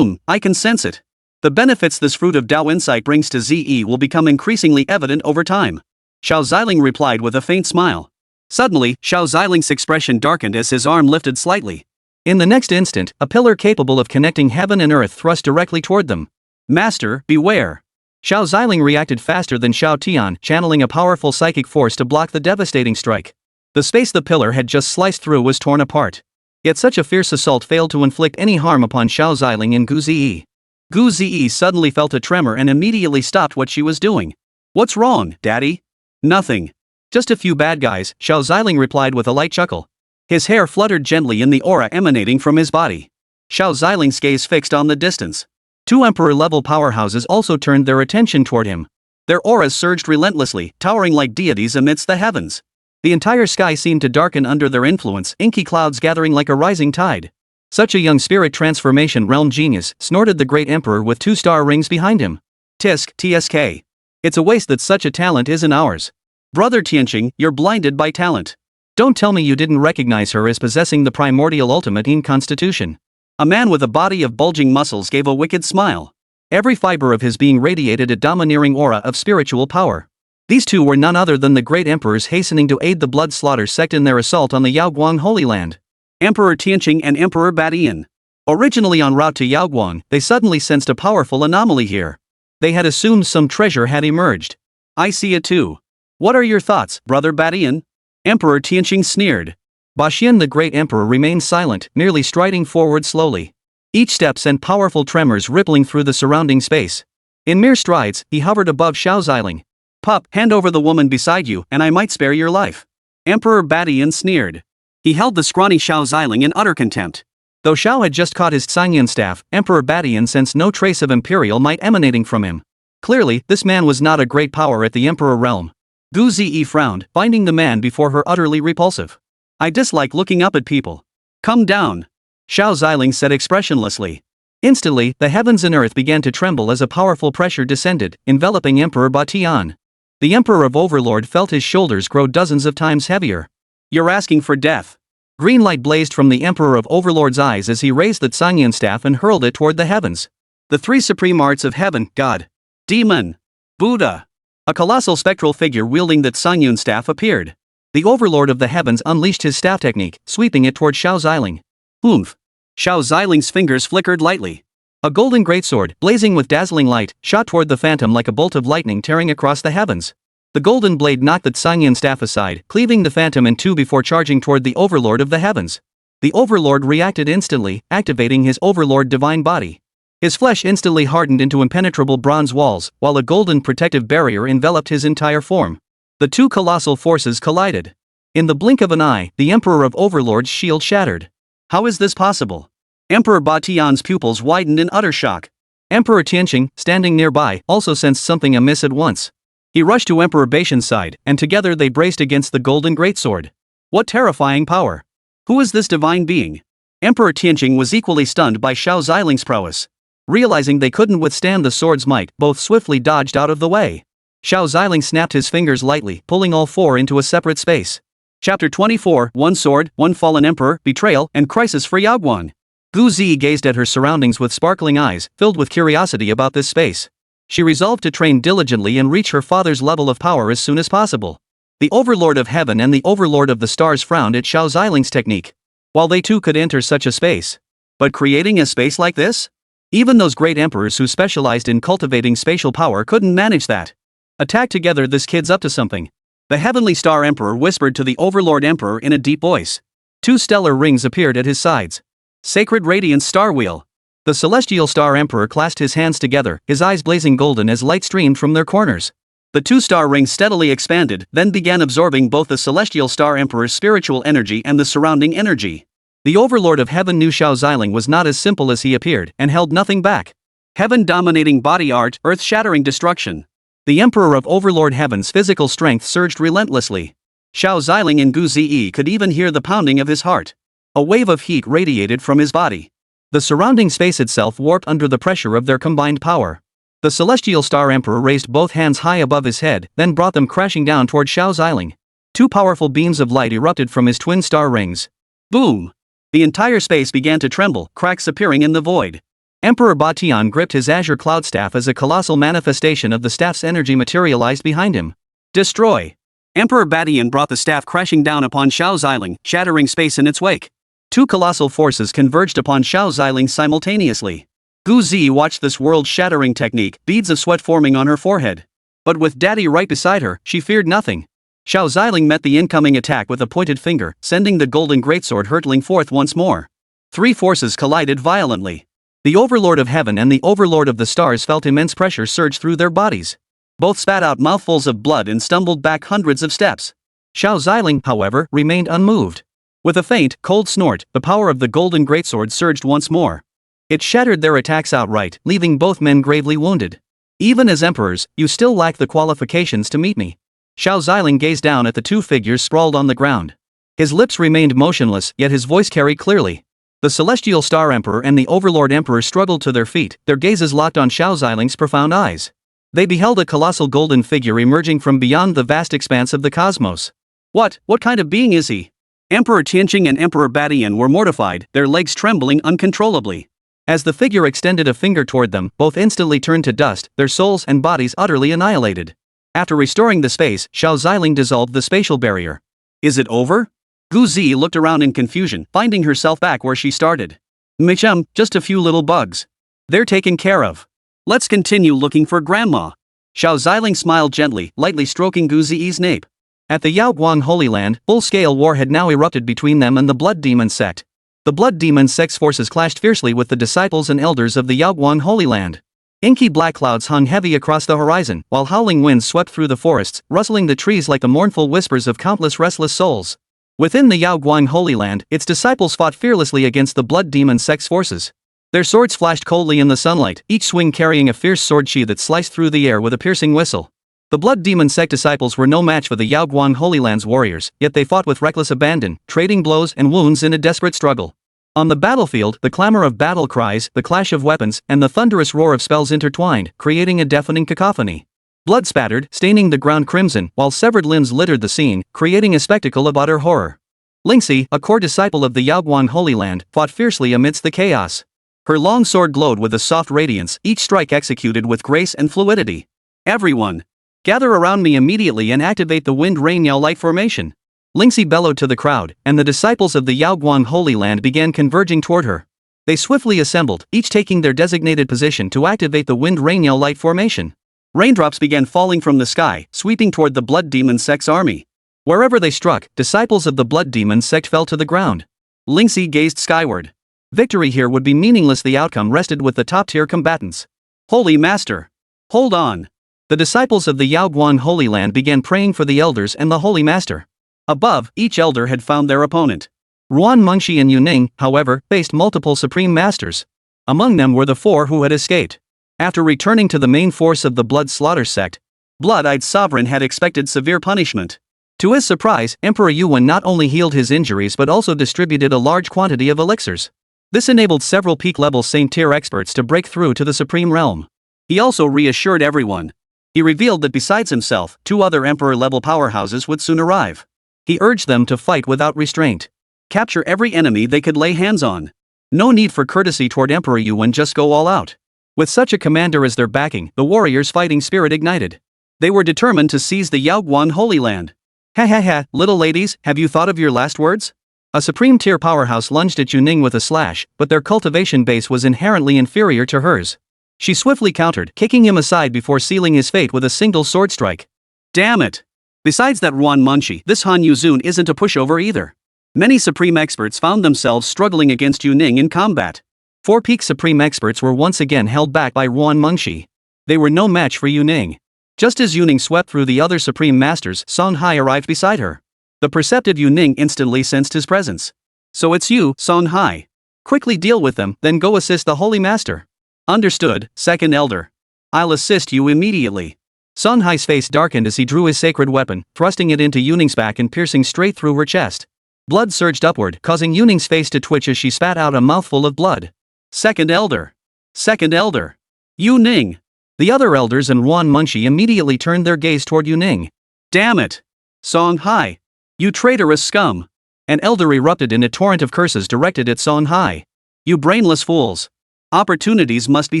Speaker 1: I can sense it. The benefits this fruit of Dao Insight brings to Ziyi will become increasingly evident over time. Xiao Ziling replied with a faint smile. Suddenly, Xiao Ziling's expression darkened as his arm lifted slightly. In the next instant, a pillar capable of connecting heaven and earth thrust directly toward them. "Master, beware." Xiao Ziling reacted faster than Xiao Tian, channeling a powerful psychic force to block the devastating strike. The space the pillar had just sliced through was torn apart. Yet such a fierce assault failed to inflict any harm upon Xiao Ziling and Gu Ziyi. Gu Ziyi suddenly felt a tremor and immediately stopped what she was doing. "What's wrong, Daddy?" "Nothing. Just a few bad guys," Xiao Ziling replied with a light chuckle. His hair fluttered gently in the aura emanating from his body. Xiao Ziling's gaze fixed on the distance. Two emperor-level powerhouses also turned their attention toward him. Their auras surged relentlessly, towering like deities amidst the heavens. The entire sky seemed to darken under their influence, inky clouds gathering like a rising tide. Such a young spirit transformation realm genius, snorted the great emperor with two star rings behind him.
Speaker 2: Tisk, TSK. It's a waste that such a talent isn't ours. Brother Tianqing, you're blinded by talent.
Speaker 1: Don't tell me you didn't recognize her as possessing the primordial ultimate in constitution.
Speaker 2: A man with a body of bulging muscles gave a wicked smile.
Speaker 1: Every fiber of his being radiated a domineering aura of spiritual power. These two were none other than the great emperors hastening to aid the blood slaughter sect in their assault on the Yaoguang Holy Land.
Speaker 2: Emperor Tianqing and Emperor Badian. Originally en route to Yaoguang, they suddenly sensed a powerful anomaly here. They had assumed some treasure had emerged.
Speaker 1: I see it too.
Speaker 2: What are your thoughts, Brother Badian? Emperor Tianqing sneered.
Speaker 1: Baxian the great emperor remained silent, merely striding forward slowly. Each step sent powerful tremors rippling through the surrounding space. In mere strides, he hovered above Xiao Ziling.
Speaker 2: Pup, hand over the woman beside you, and I might spare your life. Emperor Badian sneered. He held the scrawny Xiao Ziling in utter contempt.
Speaker 1: Though Xiao had just caught his Sangyan staff, Emperor Badian sensed no trace of imperial might emanating from him. Clearly, this man was not a great power at the Emperor realm. Gu Ziyi frowned, finding the man before her utterly repulsive.
Speaker 2: I dislike looking up at people. Come down.
Speaker 1: Xiao Ziling said expressionlessly. Instantly, the heavens and earth began to tremble as a powerful pressure descended, enveloping Emperor Batian. The Emperor of Overlord felt his shoulders grow dozens of times heavier.
Speaker 2: You're asking for death.
Speaker 1: Green light blazed from the Emperor of Overlord's eyes as he raised the Sangyan staff and hurled it toward the heavens.
Speaker 2: The three supreme arts of heaven, God, demon, Buddha. A colossal spectral figure wielding that Sangyan staff appeared.
Speaker 1: The Overlord of the heavens unleashed his staff technique, sweeping it toward Xiao Ziling.
Speaker 2: Oomph. Xiao Ziling's fingers flickered lightly.
Speaker 1: A golden greatsword, blazing with dazzling light, shot toward the phantom like a bolt of lightning tearing across the heavens. The golden blade knocked the Sangyan staff aside, cleaving the phantom in two before charging toward the Overlord of the heavens. The Overlord reacted instantly, activating his Overlord divine body. His flesh instantly hardened into impenetrable bronze walls, while a golden protective barrier enveloped his entire form. The two colossal forces collided. In the blink of an eye, the Emperor of Overlord's shield shattered.
Speaker 2: How is this possible? Emperor Batian's pupils widened in utter shock.
Speaker 1: Emperor Tianqing, standing nearby, also sensed something amiss at once. He rushed to Emperor Baishan's side, and together they braced against the golden greatsword.
Speaker 2: What terrifying power! Who is this divine being? Emperor Tianqing was equally stunned by Xiao Ziling's prowess. Realizing they couldn't withstand the sword's might, both swiftly dodged out of the way. Xiao Ziling snapped his fingers lightly, pulling all four into a separate space. Chapter 24, One Sword, One Fallen Emperor, Betrayal, and Crisis for Yaoguang.
Speaker 1: Gu Zi gazed at her surroundings with sparkling eyes, filled with curiosity about this space. She resolved to train diligently and reach her father's level of power as soon as possible. The Overlord of Heaven and the Overlord of the Stars frowned at Xiao Ziling's technique. While they too could enter such a space.
Speaker 2: But creating a space like this?
Speaker 1: Even those great emperors who specialized in cultivating spatial power couldn't manage that. Attack together, this kid's up to something.
Speaker 2: The Heavenly Star Emperor whispered to the Overlord Emperor in a deep voice.
Speaker 1: Two stellar rings appeared at his sides.
Speaker 2: Sacred Radiance Star Wheel.
Speaker 1: The Celestial Star Emperor clasped his hands together, his eyes blazing golden as light streamed from their corners.
Speaker 2: The two star rings steadily expanded, then began absorbing both the Celestial Star Emperor's spiritual energy and the surrounding energy.
Speaker 1: The Overlord of Heaven knew Xiao Ziling was not as simple as he appeared, and held nothing back.
Speaker 2: Heaven-dominating body art, earth-shattering destruction.
Speaker 1: The Emperor of Overlord Heaven's physical strength surged relentlessly.
Speaker 2: Xiao Ziling and Gu Ziyi could even hear the pounding of his heart. A wave of heat radiated from his body.
Speaker 1: The surrounding space itself warped under the pressure of their combined power. The Celestial Star Emperor raised both hands high above his head, then brought them crashing down toward Xiao Ziling. Two powerful beams of light erupted from his twin star rings.
Speaker 2: Boom! The entire space began to tremble, cracks appearing in the void.
Speaker 1: Emperor Batian gripped his azure cloud staff as a colossal manifestation of the staff's energy materialized behind him.
Speaker 2: Destroy! Emperor Batian brought the staff crashing down upon Xiao Ziling, shattering space in its wake. Two colossal forces converged upon Xiao Ziling simultaneously. Gu Zi watched this world-shattering technique, beads of sweat forming on her forehead. But with Daddy right beside her, she feared nothing. Xiao Ziling met the incoming attack with a pointed finger, sending the golden greatsword hurtling forth once more. Three forces collided violently. The Overlord of Heaven and the Overlord of the Stars felt immense pressure surge through their bodies. Both spat out mouthfuls of blood and stumbled back hundreds of steps. Xiao Ziling, however, remained unmoved. With a faint, cold snort, the power of the golden greatsword surged once more. It shattered their attacks outright, leaving both men gravely wounded. Even as emperors, you still lack the qualifications to meet me. Xiao Ziling gazed down at the two figures sprawled on the ground. His lips remained motionless, yet his voice carried clearly. The Celestial Star Emperor and the Overlord Emperor struggled to their feet, their gazes locked on Xiao Ziling's profound eyes.
Speaker 1: They beheld a colossal golden figure emerging from beyond the vast expanse of the cosmos.
Speaker 2: What kind of being is he? Emperor Tianqing and Emperor Badian were mortified, their legs trembling uncontrollably.
Speaker 1: As the figure extended a finger toward them, both instantly turned to dust, their souls and bodies utterly annihilated. After restoring the space, Xiao Ziling dissolved the spatial barrier.
Speaker 2: Is it over? Gu Zi looked around in confusion, finding herself back where she started.
Speaker 1: Michum, just a few little bugs. They're taken care of.
Speaker 2: Let's continue looking for Grandma. Xiao Ziling smiled gently, lightly stroking Gu Zi's nape.
Speaker 1: At the Yaoguang Holy Land, full-scale war had now erupted between them and the Blood Demon Sect. The Blood Demon Sect's forces clashed fiercely with the disciples and elders of the Yaoguang Holy Land. Inky black clouds hung heavy across the horizon, while howling winds swept through the forests, rustling the trees like the mournful whispers of countless restless souls. Within the Yaoguang Holy Land, its disciples fought fearlessly against the Blood Demon Sect's forces. Their swords flashed coldly in the sunlight, each swing carrying a fierce sword sheath that sliced through the air with a piercing whistle. The Blood Demon Sect disciples were no match for the Yaoguang Holy Land's warriors, yet they fought with reckless abandon, trading blows and wounds in a desperate struggle. On the battlefield, the clamor of battle cries, the clash of weapons, and the thunderous roar of spells intertwined, creating a deafening cacophony. Blood spattered, staining the ground crimson, while severed limbs littered the scene, creating a spectacle of utter horror. Lingxi, a core disciple of the Yaoguang Holy Land, fought fiercely amidst the chaos. Her long sword glowed with a soft radiance, each strike executed with grace and fluidity.
Speaker 2: Everyone,
Speaker 1: gather around me immediately and activate the Wind Rain Yao Light formation. Lingxi bellowed to the crowd, and the disciples of the Yaoguang Holy Land began converging toward her. They swiftly assembled, each taking their designated position to activate the Wind Rain Yao Light formation.
Speaker 2: Raindrops began falling from the sky, sweeping toward the Blood Demon Sect's army.
Speaker 1: Wherever they struck, disciples of the Blood Demon Sect fell to the ground.
Speaker 2: Lingxi gazed skyward.
Speaker 1: Victory here would be meaningless. The outcome rested with the top-tier combatants.
Speaker 2: Holy Master! Hold on!
Speaker 1: The disciples of the Yaoguang Holy Land began praying for the elders and the Holy Master.
Speaker 2: Above, each elder had found their opponent.
Speaker 1: Ruan Mengxi and Yuning, however, faced multiple Supreme Masters. Among them were the four who had escaped. After returning to the main force of the Blood Slaughter Sect,
Speaker 2: Blood-Eyed Sovereign had expected severe punishment.
Speaker 1: To his surprise, Emperor Yuan not only healed his injuries but also distributed a large quantity of elixirs. This enabled several peak-level Saint-tier experts to break through to the Supreme Realm.
Speaker 2: He also reassured everyone. He revealed that besides himself, 2 other Emperor-level powerhouses would soon arrive.
Speaker 1: He urged them to fight without restraint.
Speaker 2: Capture every enemy they could lay hands on.
Speaker 1: No need for courtesy toward Emperor Yuan, just go all out. With such a commander as their backing, the warriors' fighting spirit ignited.
Speaker 2: They were determined to seize the Yaoguang Holy Land.
Speaker 1: Ha ha ha, little ladies, have you thought of your last words? A supreme-tier powerhouse lunged at Yuning with a slash, but their cultivation base was inherently inferior to hers. She swiftly countered, kicking him aside before sealing his fate with a single sword strike.
Speaker 2: Damn it! Besides that Ruan Mengxi, this Han Yuzun isn't a pushover either. Many Supreme Experts found themselves struggling against Yuning in combat.
Speaker 1: 4 peak Supreme Experts were once again held back by Ruan Mengxi. They were no match for Yuning. Just as Yuning swept through the other Supreme Masters, Song Hai arrived beside her. The perceptive Yuning instantly sensed his presence. So it's you, Song Hai. Quickly deal with them, then go assist the Holy Master.
Speaker 2: Understood, Second Elder. I'll assist you immediately.
Speaker 1: Song Hai's face darkened as he drew his sacred weapon, thrusting it into Yuning's back and piercing straight through her chest. Blood surged upward, causing Yuning's face to twitch as she spat out a mouthful of blood.
Speaker 2: Second Elder! Second Elder! Yuning!
Speaker 1: The other elders and Ruan Mengxi immediately turned their gaze toward Yuning.
Speaker 2: Damn it! Song Hai! You traitorous scum!
Speaker 1: An elder erupted in a torrent of curses directed at Song Hai.
Speaker 2: You brainless fools! Opportunities must be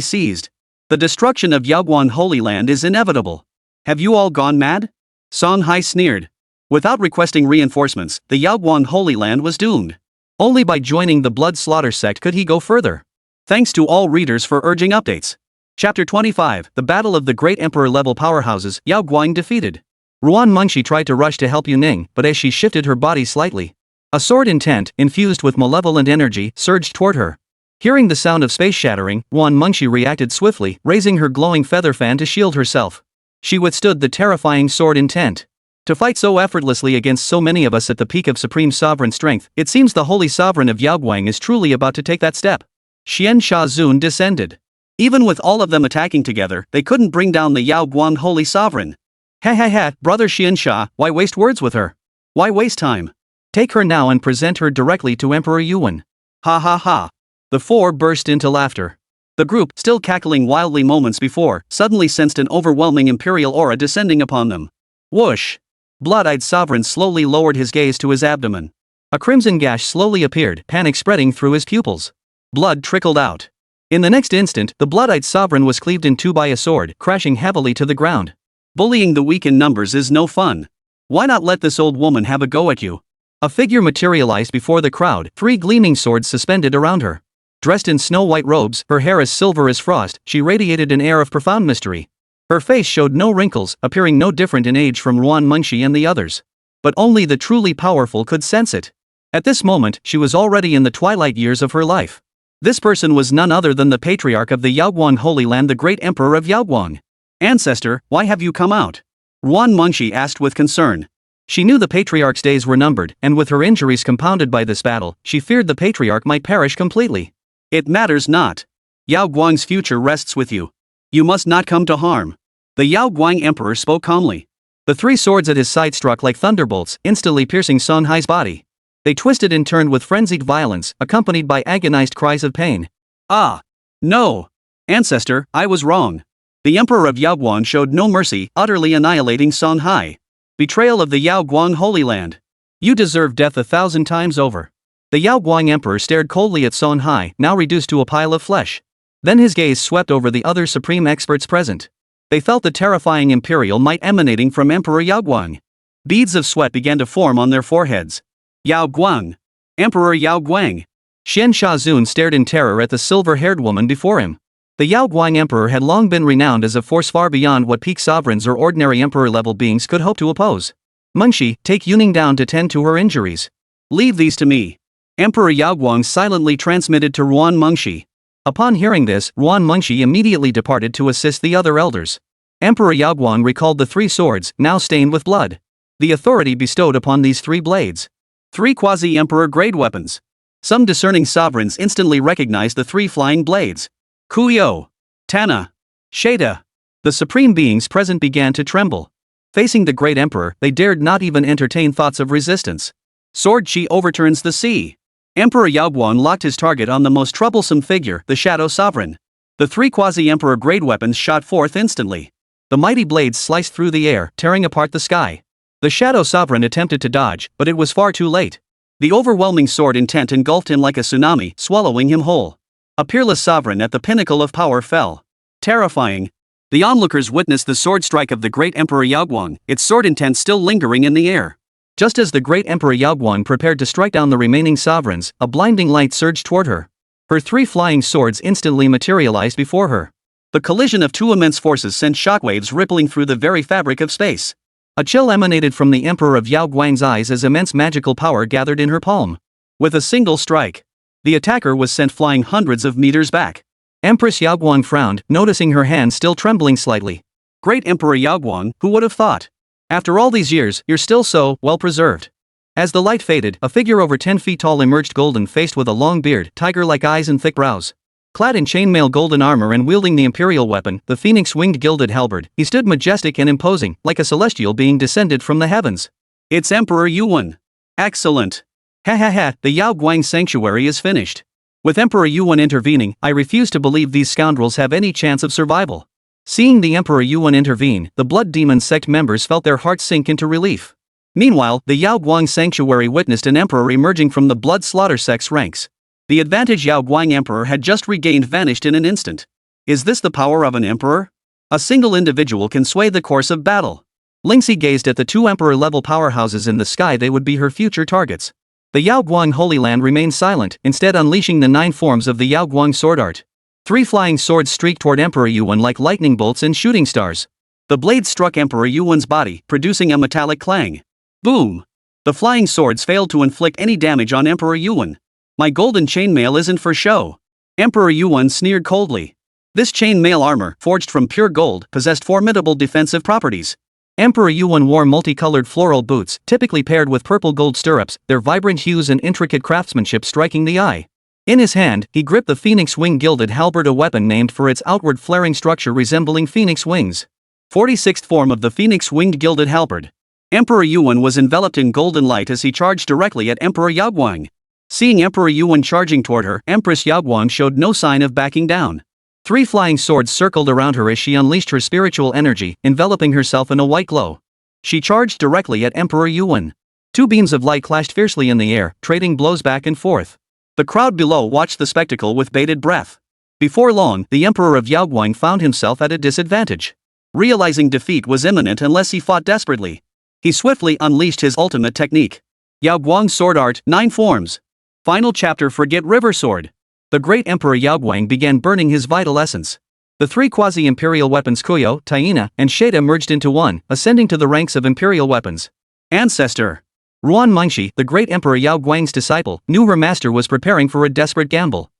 Speaker 2: seized. The destruction of Yaoguang Holy Land is inevitable. Have you all gone mad? Song Hai sneered. Without requesting reinforcements, the Yaoguang Holy Land was doomed.
Speaker 1: Only by joining the Blood Slaughter Sect could he go further.
Speaker 2: Thanks to all readers for urging updates. Chapter 25, The Battle of the Great Emperor-level Powerhouses, Yaoguang defeated.
Speaker 1: Ruan Mengxi tried to rush to help Yuning, but as she shifted her body slightly, a sword intent, infused with malevolent energy, surged toward her. Hearing the sound of space shattering, Ruan Mengxi reacted swiftly, raising her glowing feather fan to shield herself. She withstood the terrifying sword intent. To fight so effortlessly against so many of us at the peak of supreme sovereign strength, it seems the Holy Sovereign of Yaoguang is truly about to take that step. Xian Shazun descended.
Speaker 2: Even with all of them attacking together, they couldn't bring down the Yaoguang Holy Sovereign.
Speaker 1: Ha ha ha, brother Xiansha, why waste words with her?
Speaker 2: Why waste time?
Speaker 1: Take her now and present her directly to Emperor Yuan.
Speaker 2: Ha ha ha.
Speaker 1: The 4 burst into laughter.
Speaker 2: The group, still cackling wildly moments before, suddenly sensed an overwhelming imperial aura descending upon them. Whoosh! Blood-eyed sovereign slowly lowered his gaze to his abdomen. A crimson gash slowly appeared, panic spreading through his pupils. Blood trickled out. In the next instant, the blood-eyed sovereign was cleaved in two by a sword, crashing heavily to the ground. Bullying the weak in numbers is no fun. Why not let this old woman have a go at you? A figure materialized before the crowd, three gleaming swords suspended around her. Dressed in snow-white robes, her hair as silver as frost, she radiated an air of profound mystery. Her face showed no wrinkles, appearing no different in age from Ruan Mengshi and the others. But only the truly powerful could sense it. At this moment, she was already in the twilight years of her life. This person was none other than the patriarch of the Yaoguang Holy Land, the great emperor of Yaoguang. Ancestor, why have you come out? Ruan Mengshi asked with concern. She knew the patriarch's days were numbered, and with her injuries compounded by this battle, she feared the patriarch might perish completely. It matters not. Yaoguang's future rests with you. You must not come to harm. The Yaoguang emperor spoke calmly. The three swords at his side struck like thunderbolts, instantly piercing Song Hai's body. They twisted and turned with frenzied violence, accompanied by agonized cries of pain. Ah! No! Ancestor, I was wrong. The emperor of Yaoguang showed no mercy, utterly annihilating Song Hai. Betrayal of the Yaoguang Holy Land. You deserve death 1,000 times over. The Yaoguang emperor stared coldly at Song Hai, now reduced to a pile of flesh. Then his gaze swept over the other supreme experts present. They felt the terrifying imperial might emanating from Emperor Yaoguang. Beads of sweat began to form on their foreheads. Yaoguang! Emperor Yaoguang! Xian Shazun stared in terror at the silver-haired woman before him. The Yaoguang emperor had long been renowned as a force far beyond what peak sovereigns or ordinary emperor-level beings could hope to oppose. Mengshi, take Yuning down to tend to her injuries. Leave these to me. Emperor Yaoguang silently transmitted to Ruan Mengshi. Upon hearing this, Ruan Mengshi immediately departed to assist the other elders. Emperor Yaoguang recalled the three swords, now stained with blood. The authority bestowed upon these three blades. Three quasi-emperor grade weapons. Some discerning sovereigns instantly recognized the three flying blades. Kuyo, Tana, Shada. The supreme beings present began to tremble. Facing the great emperor, they dared not even entertain thoughts of resistance. Sword chi overturns the sea. Emperor Yaoguang locked his target on the most troublesome figure, the Shadow Sovereign. The three quasi-emperor grade weapons shot forth instantly. The mighty blades sliced through the air, tearing apart the sky. The Shadow Sovereign attempted to dodge, but it was far too late. The overwhelming sword intent engulfed him like a tsunami, swallowing him whole. A peerless sovereign at the pinnacle of power fell. Terrifying. The onlookers witnessed the sword strike of the great Emperor Yaoguang, its sword intent still lingering in the air. Just as the great Emperor Yaoguang prepared to strike down the remaining sovereigns, a blinding light surged toward her. Her three flying swords instantly materialized before her. The collision of two immense forces sent shockwaves rippling through the very fabric of space. A chill emanated from the Emperor of Yaoguang's eyes as immense magical power gathered in her palm. With a single strike, the attacker was sent flying hundreds of meters back. Empress Yaoguang frowned, noticing her hand still trembling slightly. Great Emperor Yaoguang, who would have thought? After all these years, you're still so well preserved. As the light faded, a figure over 10 feet tall emerged, golden-faced with a long beard, tiger-like eyes and thick brows. Clad in chainmail golden armor and wielding the imperial weapon, the phoenix-winged gilded halberd, he stood majestic and imposing, like a celestial being descended from the heavens. It's Emperor Yuan. Excellent. Ha ha ha, the Yaoguang sanctuary is finished. With Emperor Yuan intervening, I refuse to believe these scoundrels have any chance of survival. Seeing the Emperor Yuan intervene, the Blood Demon Sect members felt their hearts sink into relief. Meanwhile, the Yaoguang sanctuary witnessed an emperor emerging from the Blood Slaughter sect's ranks. The advantage Yaoguang emperor had just regained vanished in an instant. Is this the power of an emperor? A single individual can sway the course of battle. Lingxi gazed at the two emperor-level powerhouses in the sky. They would be her future targets. The Yaoguang Holy Land remained silent, instead unleashing the 9 forms of the Yaoguang sword art. 3 flying swords streaked toward Emperor Yuan like lightning bolts and shooting stars. The blades struck Emperor Yuan's body, producing a metallic clang. Boom! The flying swords failed to inflict any damage on Emperor Yuan. My golden chainmail isn't for show. Emperor Yuan sneered coldly. This chainmail armor, forged from pure gold, possessed formidable defensive properties. Emperor Yuan wore multicolored floral boots, typically paired with purple gold stirrups, their vibrant hues and intricate craftsmanship striking the eye. In his hand, he gripped the phoenix wing gilded halberd, a weapon named for its outward flaring structure resembling phoenix wings. 46th form of the phoenix winged gilded halberd. Emperor Yuan was enveloped in golden light as he charged directly at Emperor Yaoguang. Seeing Emperor Yuan charging toward her, Empress Yaoguang showed no sign of backing down.
Speaker 1: 3 flying swords circled around her as she unleashed her spiritual energy, enveloping herself in a white glow. She charged directly at Emperor Yuan. 2 beams of light clashed fiercely in the air, trading blows back and forth. The crowd below watched the spectacle with bated breath. Before long, the Emperor of Yaoguang found himself at a disadvantage. Realizing defeat was imminent unless he fought desperately, he swiftly unleashed his ultimate technique. Yaoguang Sword Art, 9 Forms. Final chapter. Forget River Sword. The great Emperor Yaoguang began burning his vital essence. The 3 quasi-imperial weapons Kuyo, Taina, and Sheda merged into one, ascending to the ranks of imperial weapons. Ancestor. Ruan Mengshi, the great Emperor Yaoguang's disciple, knew her master was preparing for a desperate gamble.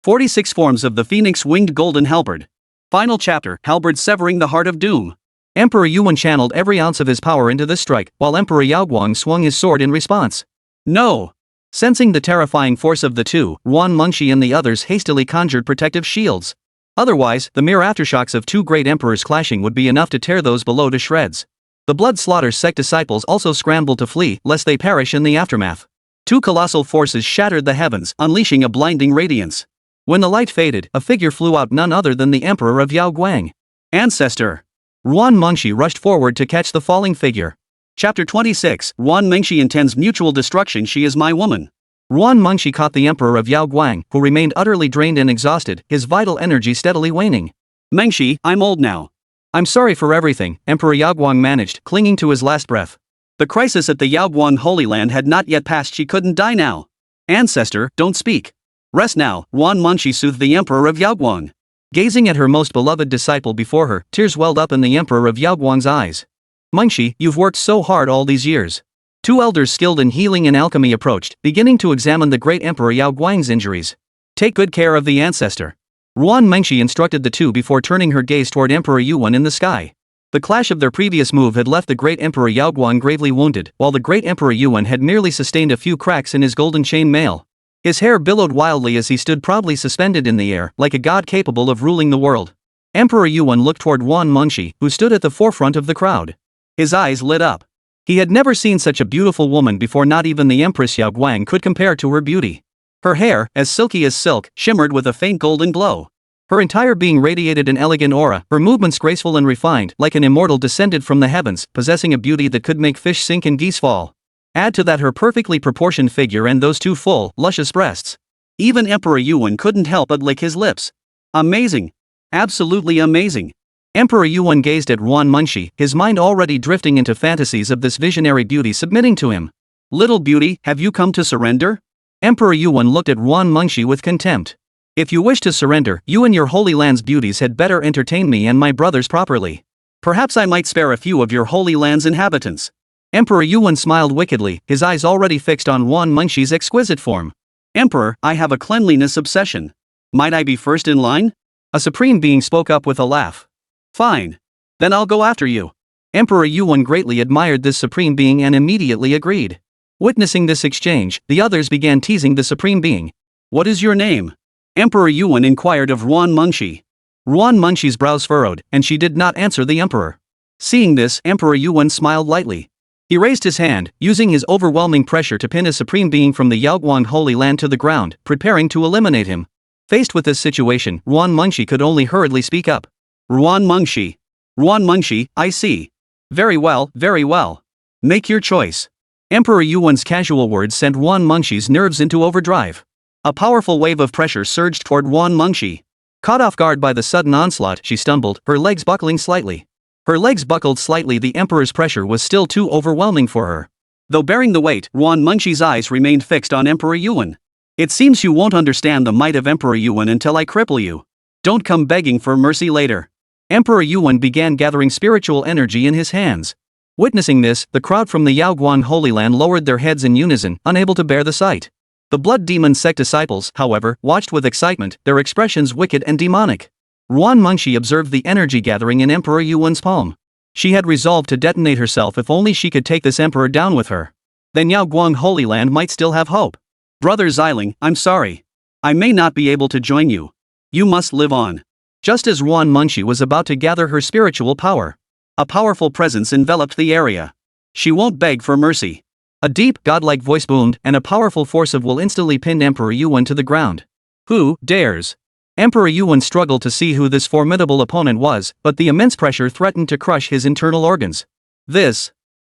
Speaker 1: 46 forms of the Phoenix-winged golden halberd. Final chapter. Halberd severing the heart of doom. Emperor Yuan channeled every ounce of his power into this strike, while Emperor Yaoguang swung his sword in response. No! Sensing the terrifying force of the two, Ruan Mengshi and the others hastily conjured protective shields. Otherwise, the mere aftershocks of 2 great emperors clashing would be enough to tear those below to shreds. The Blood Slaughter Sect disciples also scrambled to flee, lest they perish in the aftermath. 2 colossal forces shattered the heavens, unleashing a blinding radiance. When the light faded, a figure flew out, none other than the Emperor of Yaoguang. Ancestor. Ruan Mengshi rushed forward to catch the falling figure. Chapter 26. Ruan Mengshi intends mutual destruction. She is my woman. Ruan Mengshi caught the Emperor of Yaoguang, who remained utterly drained and exhausted, his vital energy steadily waning. Mengshi, I'm old now. I'm sorry for everything, Emperor Yaoguang managed, clinging to his last breath. The crisis at the Yaoguang Holy Land had not yet passed. She couldn't die now. Ancestor, don't speak. Rest now, Ruan Mengshi soothed the Emperor of Yaoguang. Gazing at her most beloved disciple before her, tears welled up in the Emperor of Yaoguang's eyes. Mengshi, you've worked so hard all these years. 2 elders skilled in healing and alchemy approached, beginning to examine the great Emperor Yaoguang's injuries. Take good care of the ancestor. Ruan Mengshi instructed the 2 before turning her gaze toward Emperor Yuan in the sky. The clash of their previous move had left the great Emperor Yaoguang gravely wounded, while the great Emperor Yuan had merely sustained a few cracks in his golden chain mail. His hair billowed wildly as he stood proudly suspended in the air, like a god capable of ruling the world. Emperor Yuan looked toward Ruan Mengshi, who stood at the forefront of the crowd. His eyes lit up. He had never seen such a beautiful woman before. Not even the Empress Yaoguang could compare to her beauty. Her hair, as silky as silk, shimmered with a faint golden glow. Her entire being radiated an elegant aura, her movements graceful and refined, like an immortal descended from the heavens, possessing a beauty that could make fish sink and geese fall. Add to that her perfectly proportioned figure and those 2 full, luscious breasts. Even Emperor Yuan couldn't help but lick his lips. Amazing. Absolutely amazing. Emperor Yuan gazed at Ruan Mengshi, his mind already drifting into fantasies of this visionary beauty submitting to him. Little beauty, have you come to surrender? Emperor Yuan looked at Ruan Mengshi with contempt. If you wish to surrender, you and your holy land's beauties had better entertain me and my brothers properly. Perhaps I might spare a few of your holy land's inhabitants. Emperor Yuan smiled wickedly, his eyes already fixed on Ruan Mengshi's exquisite form. Emperor, I have a cleanliness obsession. Might I be first in line? A supreme being spoke up with a laugh. Fine. Then I'll go after you. Emperor Yuan greatly admired this supreme being and immediately agreed. Witnessing this exchange, the others began teasing the supreme being. What is your name? Emperor Yuan inquired of Ruan Mengshi. Ruan Mengshi's brows furrowed, and she did not answer the emperor. Seeing this, Emperor Yuan smiled lightly. He raised his hand, using his overwhelming pressure to pin a supreme being from the Yaoguang Holy Land to the ground, preparing to eliminate him. Faced with this situation, Ruan Mengshi could only hurriedly speak up. Ruan Mengshi. Ruan Mengshi, I see. Very well, very well. Make your choice. Emperor Yuan's casual words sent Ruan Mengshi's nerves into overdrive. A powerful wave of pressure surged toward Ruan Mengshi. Caught off guard by the sudden onslaught, she stumbled, her legs buckling slightly. Her legs buckled slightly. The emperor's pressure was still too overwhelming for her. Though bearing the weight, Ruan Mengshi's eyes remained fixed on Emperor Yuan. It seems you won't understand the might of Emperor Yuan until I cripple you. Don't come begging for mercy later. Emperor Yuan began gathering spiritual energy in his hands. Witnessing this, the crowd from the Yaoguang Holy Land lowered their heads in unison, unable to bear the sight. The Blood Demon Sect disciples, however, watched with excitement, their expressions wicked and demonic. Ruan Mengshi observed the energy gathering in Emperor Yuan's palm. She had resolved to detonate herself if only she could take this emperor down with her. Then Yaoguang Holy Land might still have hope. Brother Ziling, I'm sorry. I may not be able to join you. You must live on. Just as Ruan Mengshi was about to gather her spiritual power, a powerful presence enveloped the area. She won't beg for mercy. A deep, godlike voice boomed, and a powerful force of will instantly pinned Emperor Yuan to the ground. Who dares? Emperor Yuan struggled to see who this formidable opponent was, but the immense pressure threatened to crush his internal organs.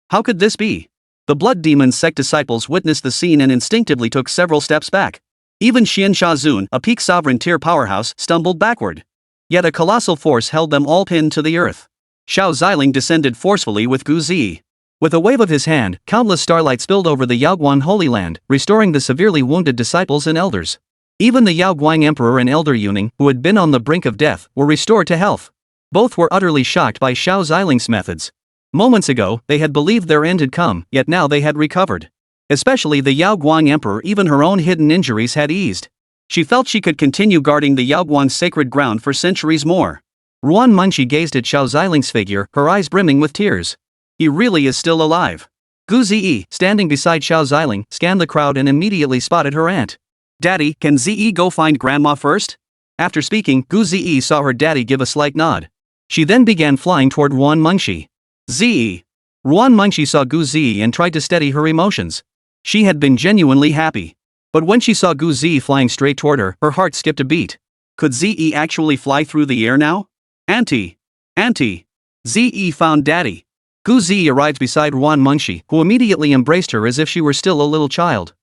Speaker 1: How could this be? The blood demon sect disciples witnessed the scene and instinctively took several steps back. Even Xian Shazun, a peak sovereign tier powerhouse, stumbled backward. Yet a colossal force held them all pinned to the earth. Xiao Ziling descended forcefully with gouged. With a wave of his hand, countless starlight spilled over the Yaoguang Holy Land, restoring the severely wounded disciples and elders. Even the Yaoguang Emperor and Elder Yuning, who had been on the brink of death, were restored to health. Both were utterly shocked by Xiao Ziling's methods. Moments ago, they had believed their end had come, yet now they had recovered. Especially the Yaoguang Emperor, even her own hidden injuries had eased. She felt she could continue guarding the Yaoguang's sacred ground for centuries more. Ruan Munshi gazed at Xiao Ziling's figure, her eyes brimming with tears. He really is still alive. Gu Ziyi, standing beside Xiao Ziling, scanned the crowd and immediately spotted her aunt. Daddy, can Ziyi go find Grandma first? After speaking, Gu Ziyi saw her daddy give a slight nod. She then began flying toward Ruan Munshi. Ziyi. Ruan Munshi saw Gu Ziyi and tried to steady her emotions. She had been genuinely happy. But when she saw Gu Ziyi flying straight toward her, her heart skipped a beat. Could Ziyi actually fly through the air now? Auntie. Auntie. Ziyi found Daddy. Gu Ziyi arrived beside Ruan Munshi, who immediately embraced her as if she were still a little child.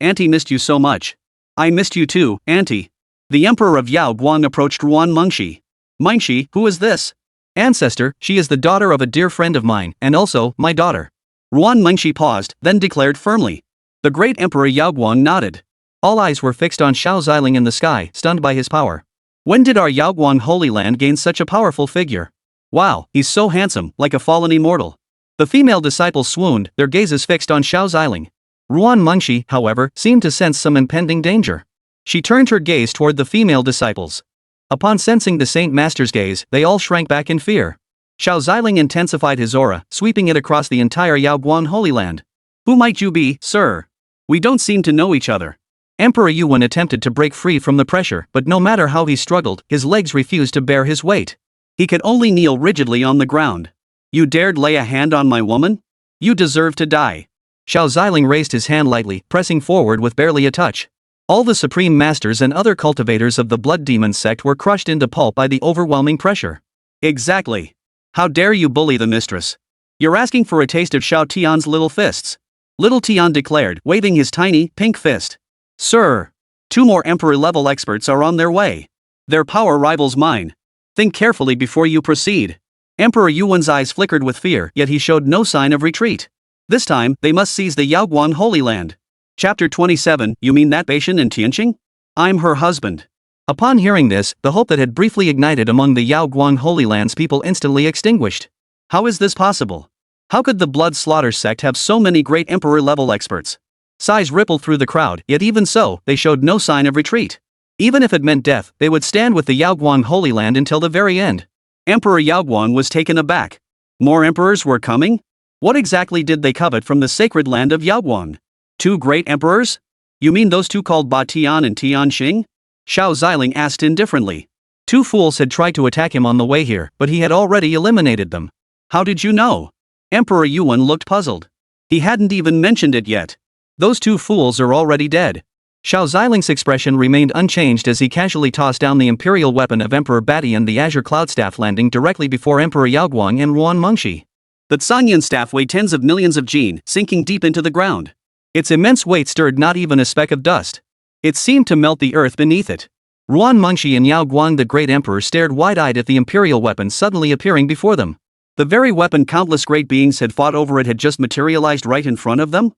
Speaker 1: Auntie missed you so much. I missed you too, Auntie. The Emperor of Yao Guang approached Ruan Munshi. Munshi, who is this? Ancestor, she is the daughter of a dear friend of mine, and also, my daughter. Ruan Munshi paused, then declared firmly. The great Emperor Yao Guang nodded. All eyes were fixed on Xiao Ziling in the sky, stunned by his power. When did our Yao Guang Holy Land gain such a powerful figure? Wow, he's so handsome, like a fallen immortal. The female disciples swooned, their gazes fixed on Xiao Ziling. Ruan Munshi, however, seemed to sense some impending danger. She turned her gaze toward the female disciples. Upon sensing the Saint Master's gaze, they all shrank back in fear. Xiao Ziling intensified his aura, sweeping it across the entire Yao Guang Holy Land. Who might you be, sir? We don't seem to know each other. Emperor Yuan attempted to break free from the pressure, but no matter how he struggled, his legs refused to bear his weight. He could only kneel rigidly on the ground. You dared lay a hand on my woman? You deserve to die. Xiao Ziling raised his hand lightly, pressing forward with barely a touch. All the supreme masters and other cultivators of the blood demon sect were crushed into pulp by the overwhelming pressure. Exactly. How dare you bully the mistress? You're asking for a taste of Xiao Tian's little fists. Little Tian declared, waving his tiny, pink fist. Sir. 2 more emperor-level experts are on their way. Their power rivals mine. Think carefully before you proceed. Emperor Yuan's eyes flickered with fear, yet he showed no sign of retreat. This time, they must seize the Yaoguang Holy Land. Chapter 27, you mean that Beishan and Tianqing? I'm her husband. Upon hearing this, the hope that had briefly ignited among the Yaoguang Holy Land's people instantly extinguished. How is this possible? How could the Blood Slaughter sect have so many great emperor-level experts? Sighs rippled through the crowd, yet even so, they showed no sign of retreat. Even if it meant death, they would stand with the Yaoguang Holy Land until the very end. Emperor Yaoguang was taken aback. More emperors were coming? What exactly did they covet from the sacred land of Yaoguang? 2 great emperors? You mean those 2 called Ba Tian and Tianqing? Xiao Ziling asked indifferently. 2 fools had tried to attack him on the way here, but he had already eliminated them. How did you know? Emperor Yuan looked puzzled. He hadn't even mentioned it yet. Those 2 fools are already dead. Xiao Ziling's expression remained unchanged as he casually tossed down the imperial weapon of Emperor Batian, the Azure Cloud Staff, landing directly before Emperor Yaoguang and Ruan Munshi. The Sanyan staff weighed tens of millions of jin, sinking deep into the ground. Its immense weight stirred not even a speck of dust. It seemed to melt the earth beneath it. Ruan Munshi and Yaoguang the Great Emperor stared wide-eyed at the imperial weapon suddenly appearing before them. The very weapon countless great beings had fought over it had just materialized right in front of them?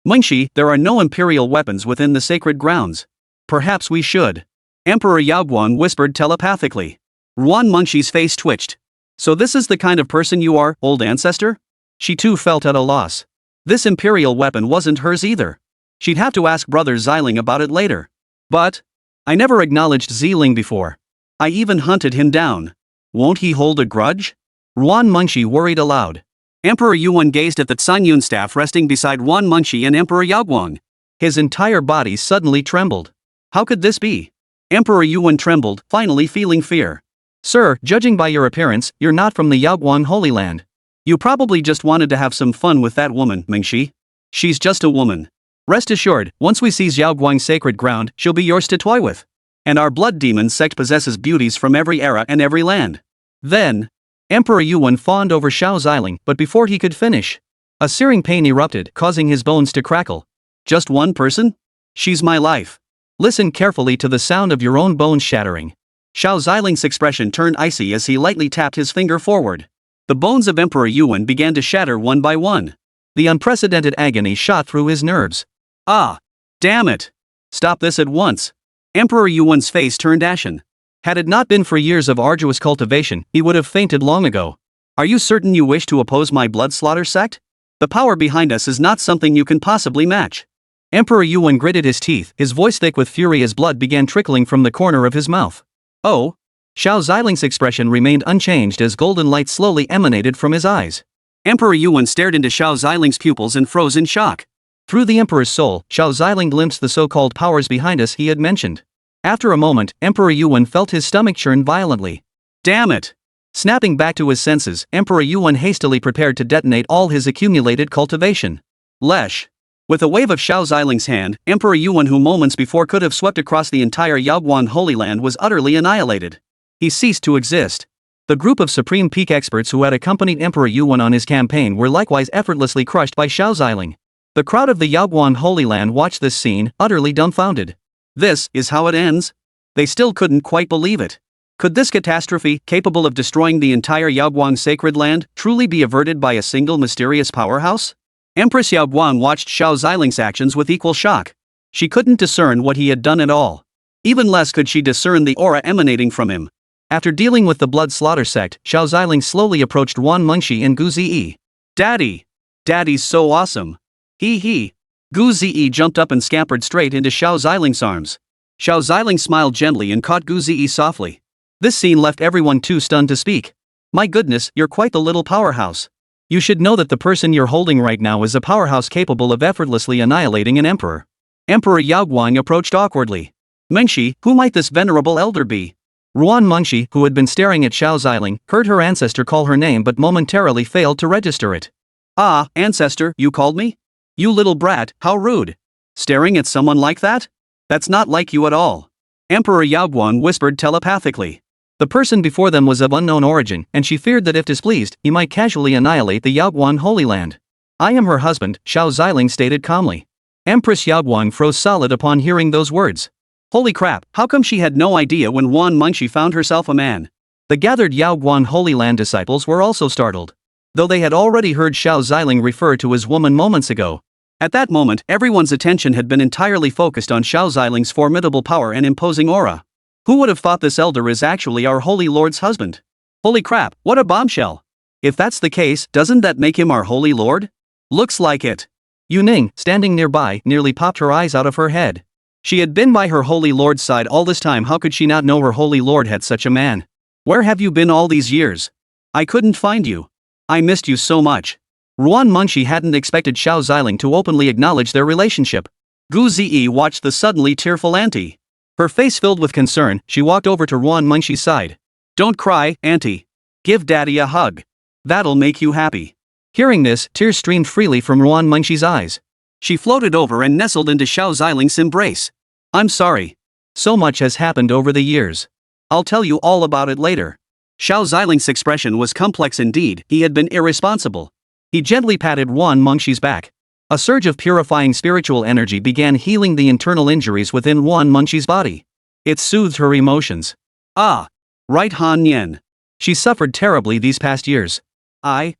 Speaker 1: Munshi, there are no imperial weapons within the sacred grounds. Perhaps we should. Emperor Yaoguang whispered telepathically. Ruan Munshi's face twitched. So this is the kind of person you are, old ancestor? She too felt at a loss. This imperial weapon wasn't hers either. She'd have to ask Brother Ziling about it later. But I never acknowledged Ziling before. I even hunted him down. Won't he hold a grudge? Ruan Munshi worried aloud. Emperor Yuan gazed at the Sanyun staff resting beside Ruan Munshi and Emperor Yaoguang. His entire body suddenly trembled. How could this be? Emperor Yuan trembled, finally feeling fear. Sir, judging by your appearance, you're not from the Yaoguang Holy Land. You probably just wanted to have some fun with that woman, Mingxi. She's just a woman. Rest assured, once we seize Yaoguang's sacred ground, she'll be yours to toy with.
Speaker 2: And our blood demon sect possesses beauties from every era and every land. Then, Emperor Yuan fawned over Xiao Ziling, but before he could finish, a searing pain erupted, causing his bones to crackle. Just one person? She's my life. Listen carefully to the sound of your own bones shattering. Xiao Ziling's expression turned icy as he lightly tapped his finger forward. The bones of Emperor Yuan began to shatter one by one. The unprecedented agony shot through his nerves. Ah! Damn it! Stop this at once! Emperor Yuan's face turned ashen. Had it not been for years of arduous cultivation, he would have fainted long ago. Are you certain you wish to oppose my blood slaughter sect? The power behind us is not something you can possibly match. Emperor Yuan gritted his teeth, his voice thick with fury as blood began trickling from the corner of his mouth. Oh! Xiao Ziling's expression remained unchanged as golden light slowly emanated from his eyes. Emperor Yuan stared into Xiao Ziling's pupils and froze in shock. Through the Emperor's soul, Xiao Ziling glimpsed the so-called powers behind us he had mentioned. After a moment, Emperor Yuan felt his stomach churn violently. Damn it! Snapping back to his senses, Emperor Yuan hastily prepared to detonate all his accumulated cultivation. Lesh! With a wave of Xiao Ziling's hand, Emperor Yuan, who moments before could have swept across the entire Yaoguan Holy Land, was utterly annihilated. He ceased to exist. The group of supreme peak experts who had accompanied Emperor Yuan on his campaign were likewise effortlessly crushed by Xiao Ziling. The crowd of the Yaoguan Holy Land watched this scene, utterly dumbfounded. This is how it ends? They still couldn't quite believe it. Could this catastrophe, capable of destroying the entire Yaoguan sacred land, truly be averted by a single mysterious powerhouse? Empress Yaoguan watched Xiao Ziling's actions with equal shock. She couldn't discern what he had done at all. Even less could she discern the aura emanating from him. After dealing with the blood slaughter sect, Xiao Ziling slowly approached Wan Mengxi and Gu Ziyi. Daddy! Daddy's so awesome! Hee. Gu Ziyi jumped up and scampered straight into Xiao Ziling's arms. Xiao Ziling smiled gently and caught Gu Ziyi softly. This scene left everyone too stunned to speak. My goodness, you're quite the little powerhouse. You should know that the person you're holding right now is a powerhouse capable of effortlessly annihilating an emperor. Emperor Yaoguang approached awkwardly. Mengxi, who might this venerable elder be? Ruan Mengxi, who had been staring at Xiao Ziling, heard her ancestor call her name but momentarily failed to register it. Ah, ancestor, you called me? You little brat, how rude. Staring at someone like that? That's not like you at all. Emperor Yaoguang whispered telepathically. The person before them was of unknown origin, and she feared that if displeased, he might casually annihilate the Yaoguan Holy Land. I am her husband, Xiao Ziling stated calmly. Empress Yaoguang froze solid upon hearing those words. Holy crap, how come she had no idea when Wan Mengxi found herself a man? The gathered Yaoguan Holy Land disciples were also startled. Though they had already heard Xiao Ziling refer to as woman moments ago. At that moment, everyone's attention had been entirely focused on Xiao Ziling's formidable power and imposing aura. Who would have thought this elder is actually our Holy Lord's husband? Holy crap, what a bombshell! If that's the case, doesn't that make him our Holy Lord? Looks like it. Yuning, standing nearby, nearly popped her eyes out of her head. She had been by her Holy Lord's side all this time. How could she not know her Holy Lord had such a man? Where have you been all these years? I couldn't find you. I missed you so much. Ruan Mengxi hadn't expected Xiao Ziling to openly acknowledge their relationship. Gu Ziyi watched the suddenly tearful auntie. Her face filled with concern, she walked over to Ruan Mengxi's side. Don't cry, auntie. Give daddy a hug. That'll make you happy. Hearing this, tears streamed freely from Ruan Mengxi's eyes. She floated over and nestled into Xiao Ziling's embrace. I'm sorry. So much has happened over the years. I'll tell you all about it later. Xiao Ziling's expression was complex indeed. He had been irresponsible. He gently patted Wan Mengxi's back. A surge of purifying spiritual energy began healing the internal injuries within Wan Mengxi's body. It soothed her emotions. Ah! Right, Han Nian. She suffered terribly these past years. Ruan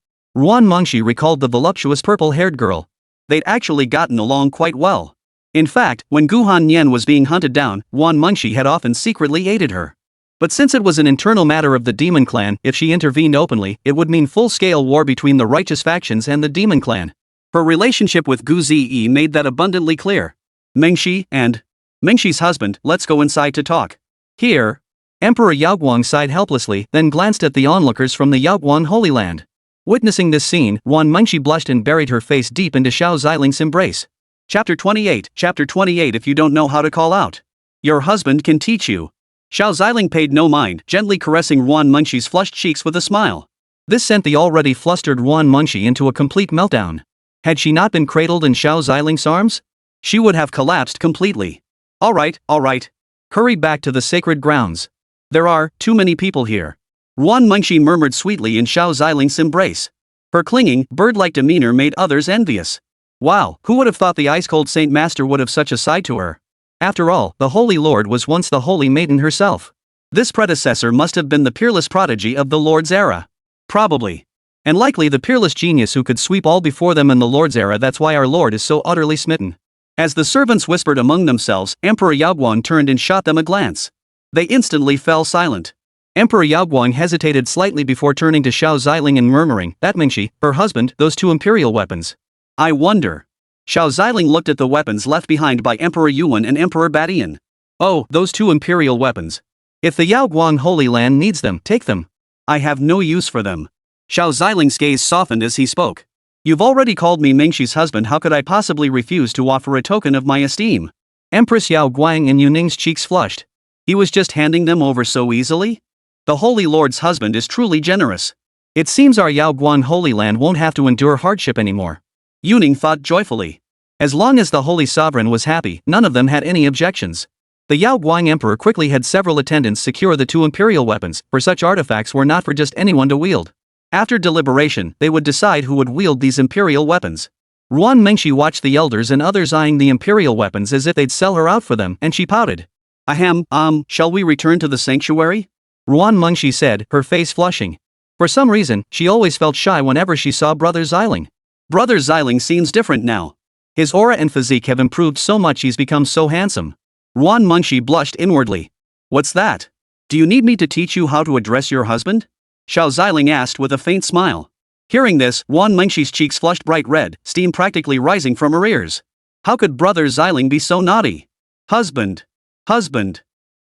Speaker 2: Mengxi recalled the voluptuous purple-haired girl. They'd actually gotten along quite well. In fact, when Gu Han Nian was being hunted down, Wan Mengxi had often secretly aided her. But since it was an internal matter of the demon clan, if she intervened openly, it would mean full-scale war between the righteous factions and the demon clan. Her relationship with Gu Ziyi made that abundantly clear. Mengxi and Mengxi's husband, let's go inside to talk. Here. Emperor Yaoguang sighed helplessly, then glanced at the onlookers from the Yaoguan Holy Land. Witnessing this scene, Wan Mengxi blushed and buried her face deep into Xiao Ziling's embrace. Chapter 28. Chapter 28. If you don't know how to call out, your husband can teach you. Xiao Ziling paid no mind, gently caressing Wan Mengxi's flushed cheeks with a smile. This sent the already flustered Wan Mengxi into a complete meltdown. Had she not been cradled in Xiao Ziling's arms? She would have collapsed completely. All right. Hurry back to the sacred grounds. There are too many people here. Ruan Mengxi murmured sweetly in Xiao Ziling's embrace. Her clinging, bird-like demeanor made others envious. Wow, who would have thought the ice-cold Saint Master would have such a side to her? After all, the Holy Lord was once the Holy Maiden herself. This predecessor must have been the peerless prodigy of the Lord's era. Probably. And likely the peerless genius who could sweep all before them in the Lord's era. That's why our Lord is so utterly smitten. As the servants whispered among themselves, Emperor Yaoguang turned and shot them a glance. They instantly fell silent. Emperor Yaoguang hesitated slightly before turning to Xiao Ziling and murmuring, "That Mingxi, her husband, those two imperial weapons. I wonder." Xiao Ziling looked at the weapons left behind by Emperor Yuan and Emperor Badian. "Oh, those two imperial weapons. If the Yaoguang Holy Land needs them, take them. I have no use for them." Xiao Ziling's gaze softened as he spoke. "You've already called me Mingxi's husband, how could I possibly refuse to offer a token of my esteem?" Empress Yaoguang and Yuning's cheeks flushed. He was just handing them over so easily? The Holy Lord's husband is truly generous. It seems our Yaoguang Holy Land won't have to endure hardship anymore. Yuning thought joyfully. As long as the Holy Sovereign was happy, none of them had any objections. The Yaoguang Emperor quickly had several attendants secure the two imperial weapons, for such artifacts were not for just anyone to wield. After deliberation, they would decide who would wield these imperial weapons. Ruan Mengxi watched the elders and others eyeing the imperial weapons as if they'd sell her out for them, and she pouted. Shall we return to the sanctuary?" Ruan Mengxi said, her face flushing. For some reason, she always felt shy whenever she saw Brother Ziling. Brother Ziling seems different now. His aura and physique have improved so much, he's become so handsome. Ruan Mengxi blushed inwardly. "What's that? Do you need me to teach you how to address your husband?" Xiao Ziling asked with a faint smile. Hearing this, Ruan Mengxi's cheeks flushed bright red, steam practically rising from her ears. How could Brother Ziling be so naughty? Husband.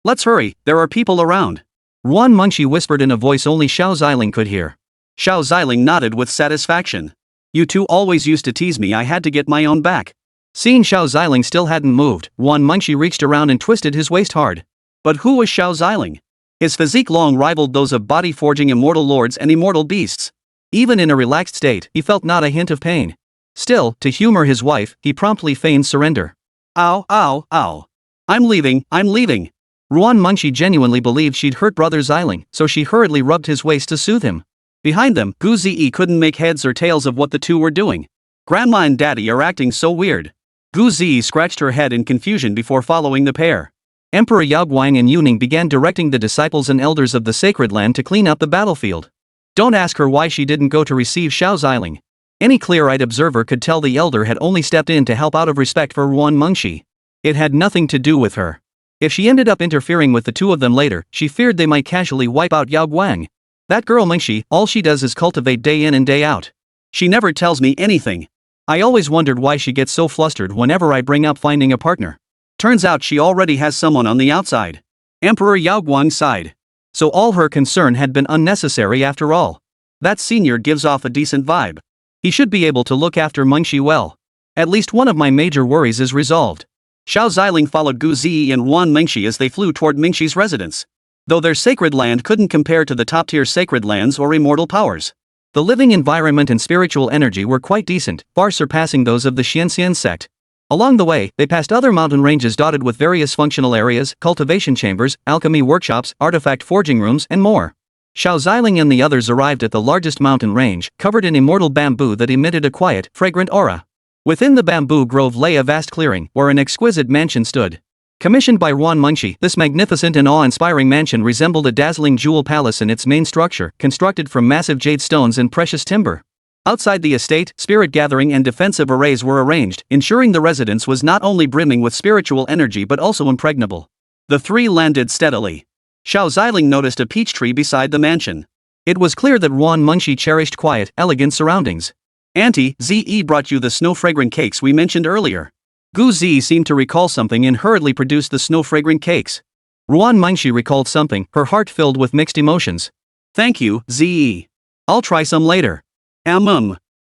Speaker 2: Let's hurry, there are people around. Ruan Mengxi whispered in a voice only Xiao Ziling could hear. Xiao Ziling nodded with satisfaction. "You two always used to tease me, I had to get my own back." Seeing Xiao Ziling still hadn't moved, Ruan Mengxi reached around and twisted his waist hard. But who was Xiao Ziling? His physique long rivaled those of body-forging immortal lords and immortal beasts. Even in a relaxed state, he felt not a hint of pain. Still, to humor his wife, he promptly feigned surrender. "Ow. I'm leaving. Ruan Mengxi genuinely believed she'd hurt Brother Ziling, so she hurriedly rubbed his waist to soothe him. Behind them, Gu Ziyi couldn't make heads or tails of what the two were doing. Grandma and Daddy are acting so weird. Gu Ziyi scratched her head in confusion before following the pair. Emperor Yaoguang and Yuning began directing the disciples and elders of the sacred land to clean up the battlefield. Don't ask her why she didn't go to receive Xiao Ziling. Any clear-eyed observer could tell the elder had only stepped in to help out of respect for Ruan Mengxi. It had nothing to do with her. If she ended up interfering with the two of them later, she feared they might casually wipe out Yaoguang. That girl Mengxi, all she does is cultivate day in and day out. She never tells me anything. I always wondered why she gets so flustered whenever I bring up finding a partner. Turns out she already has someone on the outside. Emperor Yaoguang sighed. So all her concern had been unnecessary after all. That senior gives off a decent vibe. He should be able to look after Mengxi well. At least one of my major worries is resolved. Xiao Ziling followed Gu Ziyi and Ruan Mengxi as they flew toward Mengxi's residence. Though their sacred land couldn't compare to the top-tier sacred lands or immortal powers. The living environment and spiritual energy were quite decent, far surpassing those of the Xianxian sect. Along the way, they passed other mountain ranges dotted with various functional areas, cultivation chambers, alchemy workshops, artifact forging rooms, and more. Xiao Ziling and the others arrived at the largest mountain range, covered in immortal bamboo that emitted a quiet, fragrant aura. Within the bamboo grove lay a vast clearing, where an exquisite mansion stood. Commissioned by Ruan Mengxi, this magnificent and awe-inspiring mansion resembled a dazzling jewel palace in its main structure, constructed from massive jade stones and precious timber. Outside the estate, spirit gathering and defensive arrays were arranged, ensuring the residence was not only brimming with spiritual energy but also impregnable. The three landed steadily. Xiao Ziling noticed a peach tree beside the mansion. It was clear that Ruan Mengxi cherished quiet, elegant surroundings. "Auntie, Zi brought you the snow-fragrant cakes we mentioned earlier." Gu Zi seemed to recall something and hurriedly produced the snow-fragrant cakes. Ruan Mengxi recalled something, her heart filled with mixed emotions. "Thank you, Zi. I'll try some later."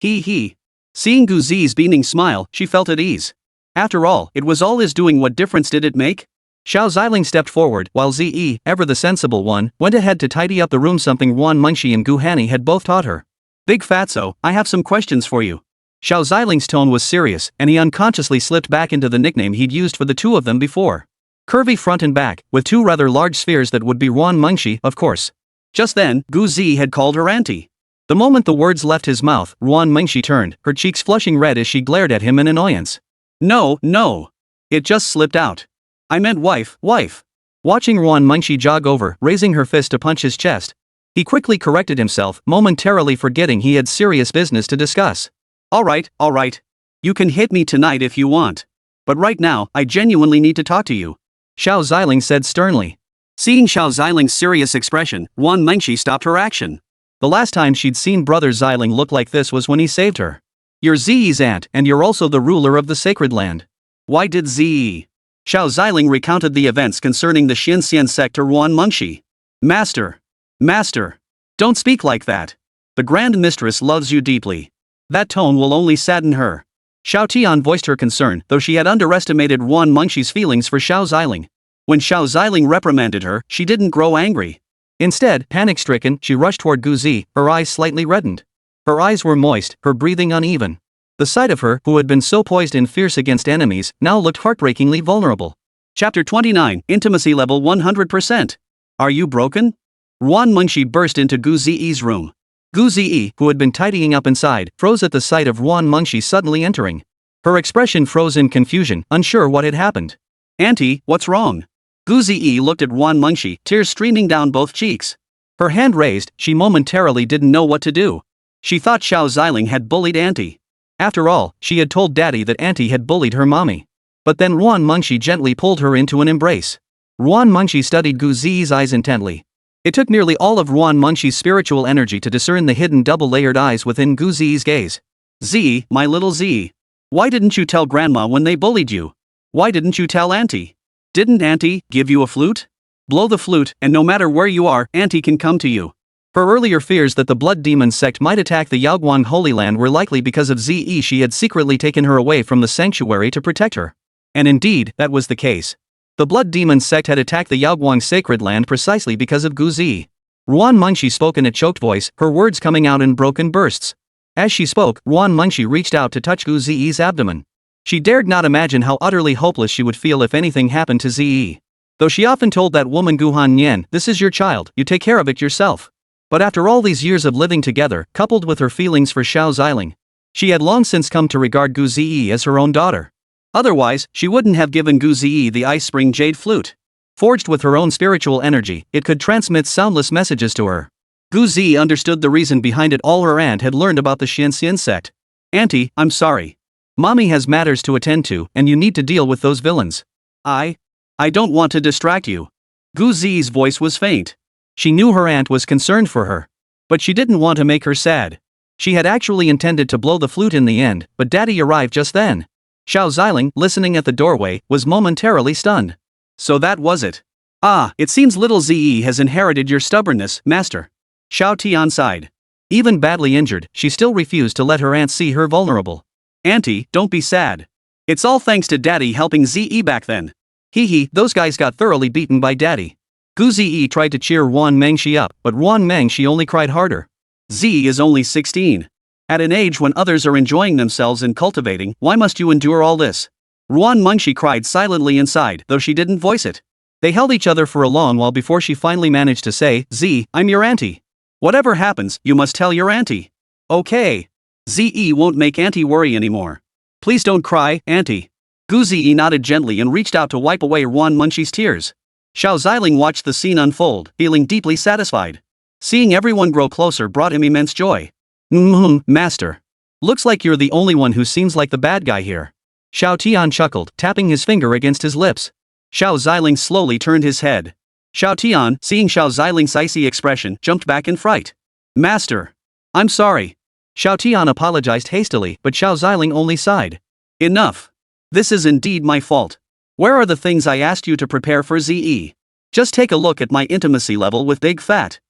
Speaker 2: He. Seeing Gu Zi's beaming smile, she felt at ease. After all, it was all his doing. What difference did it make? Xiao Ziling stepped forward, while Zi, ever the sensible one, went ahead to tidy up the room, something Ruan Mengxi and Gu Hanni had both taught her. "Big Fatso, I have some questions for you." Xiao Ziling's tone was serious, and he unconsciously slipped back into the nickname he'd used for the two of them before.
Speaker 1: Curvy front and back, with two rather large spheres that would be Ruan Mengshi, of course.
Speaker 2: Just then, Gu Zi had called her auntie.
Speaker 1: The moment the words left his mouth, Ruan Mengshi turned, her cheeks flushing red as she glared at him in annoyance.
Speaker 2: No, no. It just slipped out. I meant wife.
Speaker 1: Watching Ruan Mengshi jog over, raising her fist to punch his chest, he quickly corrected himself, momentarily forgetting he had serious business to discuss.
Speaker 2: Alright. You can hit me tonight if you want. But right now, I genuinely need to talk to you,
Speaker 1: Xiao Ziling said sternly.
Speaker 2: Seeing Xiao Ziling's serious expression, Ruan Mengshi stopped her action.
Speaker 1: The last time she'd seen Brother Ziling look like this was when he saved her. You're Ziyi's aunt, and you're also the ruler of the sacred land.
Speaker 2: Why did Ziyi? Xiao Ziling recounted the events concerning the Xianxian sect to Ruan Mengshi. Master, don't speak like that. The Grand Mistress loves you deeply. That tone will only sadden her.
Speaker 1: Xiao Tian voiced her concern, though she had underestimated Ruan Mengshi's feelings for Xiao Ziling.
Speaker 2: When Xiao Ziling reprimanded her, she didn't grow angry.
Speaker 1: Instead, panic-stricken, she rushed toward Gu Zi, her eyes slightly reddened. Her eyes were moist, her breathing uneven. The sight of her, who had been so poised and fierce against enemies, now looked heartbreakingly vulnerable.
Speaker 2: Chapter 29, Intimacy Level 100%. Are you broken? Ruan Mengshi burst into Gu Ziyi's room.
Speaker 1: Gu Ziyi, who had been tidying up inside, froze at the sight of Ruan Mengshi suddenly entering. Her expression froze in confusion, unsure what had happened.
Speaker 2: Auntie, what's wrong? Gu Ziyi looked at Ruan Mengshi, tears streaming down both cheeks.
Speaker 1: Her hand raised, she momentarily didn't know what to do.
Speaker 2: She thought Xiao Ziling had bullied Auntie.
Speaker 1: After all, she had told Daddy that Auntie had bullied her mommy. But then Ruan Mengshi gently pulled her into an embrace. Ruan Mengshi studied Gu Ziyi's eyes intently. It took nearly all of Ruan Mengshi's spiritual energy to discern the hidden double-layered eyes within Gu Ziyi's gaze.
Speaker 2: Ziyi, my little Ziyi. Why didn't you tell Grandma when they bullied you? Why didn't you tell Auntie? Didn't Auntie give you a flute? Blow the flute, and no matter where you are, Auntie can come to you.
Speaker 1: Her earlier fears that the Blood Demon sect might attack the Yaoguang Holy Land were likely because of Ziyi. She had secretly taken her away from the sanctuary to protect her. And indeed, that was the case. The Blood Demon sect had attacked the Yaoguang Sacred Land precisely because of Gu Zi. Ruan Mengshi spoke in a choked voice, her words coming out in broken bursts. As she spoke, Ruan Mengshi reached out to touch Gu Ziyi's abdomen. She dared not imagine how utterly hopeless she would feel if anything happened to Ziyi. Though she often told that woman Guhan Nian, "This is your child, you take care of it yourself." But after all these years of living together, coupled with her feelings for Xiao Ziling, she had long since come to regard Gu Ziyi as her own daughter. Otherwise, she wouldn't have given Gu Ziyi the Ice Spring Jade Flute. Forged with her own spiritual energy, it could transmit soundless messages to her. Gu Ziyi understood the reason behind it all. Her aunt had learned about the Xianxian sect. "Auntie, I'm sorry. Mommy has matters to attend to, and you need to deal with those villains." I don't want to distract you." Gu Ziyi's voice was faint. She knew her aunt was concerned for her. But she didn't want to make her sad. She had actually intended to blow the flute in the end, but Daddy arrived just then. Xiao Ziling, listening at the doorway, was momentarily stunned. "So that was it. Ah, it seems little Ziyi has inherited your stubbornness, master." Xiao Tian sighed. Even badly injured, she still refused to let her aunt see her vulnerable. "Auntie, don't be sad. It's all thanks to Daddy helping Ziyi back then. Hee, those guys got thoroughly beaten by Daddy." Gu Ziyi tried to cheer Ruan Mengshi up, but Ruan Mengshi only cried harder. "Ziyi is only 16. At an age when others are enjoying themselves and cultivating, why must you endure all this?" Ruan Mengshi cried silently inside, though she didn't voice it. They held each other for a long while before she finally managed to say, "Zi, I'm your auntie. Whatever happens, you must tell your auntie." "Okay. Zi won't make auntie worry anymore. Please don't cry, auntie." Gu Ziyi nodded gently and reached out to wipe away Ruan Mengshi's tears. Xiao Ziling watched the scene unfold, feeling deeply satisfied. Seeing everyone grow closer brought him immense joy. Master. Looks like you're the only one who seems like the bad guy here." Xiao Tian chuckled, tapping his finger against his lips. Xiao Ziling slowly turned his head. Xiao Tian, seeing Xiao Ziling's icy expression, jumped back in fright. "Master. I'm sorry." Xiao Tian apologized hastily, but Xiao Ziling only sighed. "Enough. This is indeed my fault. Where are the things I asked you to prepare for Ziyi? Just take a look at my intimacy level with Big Fat."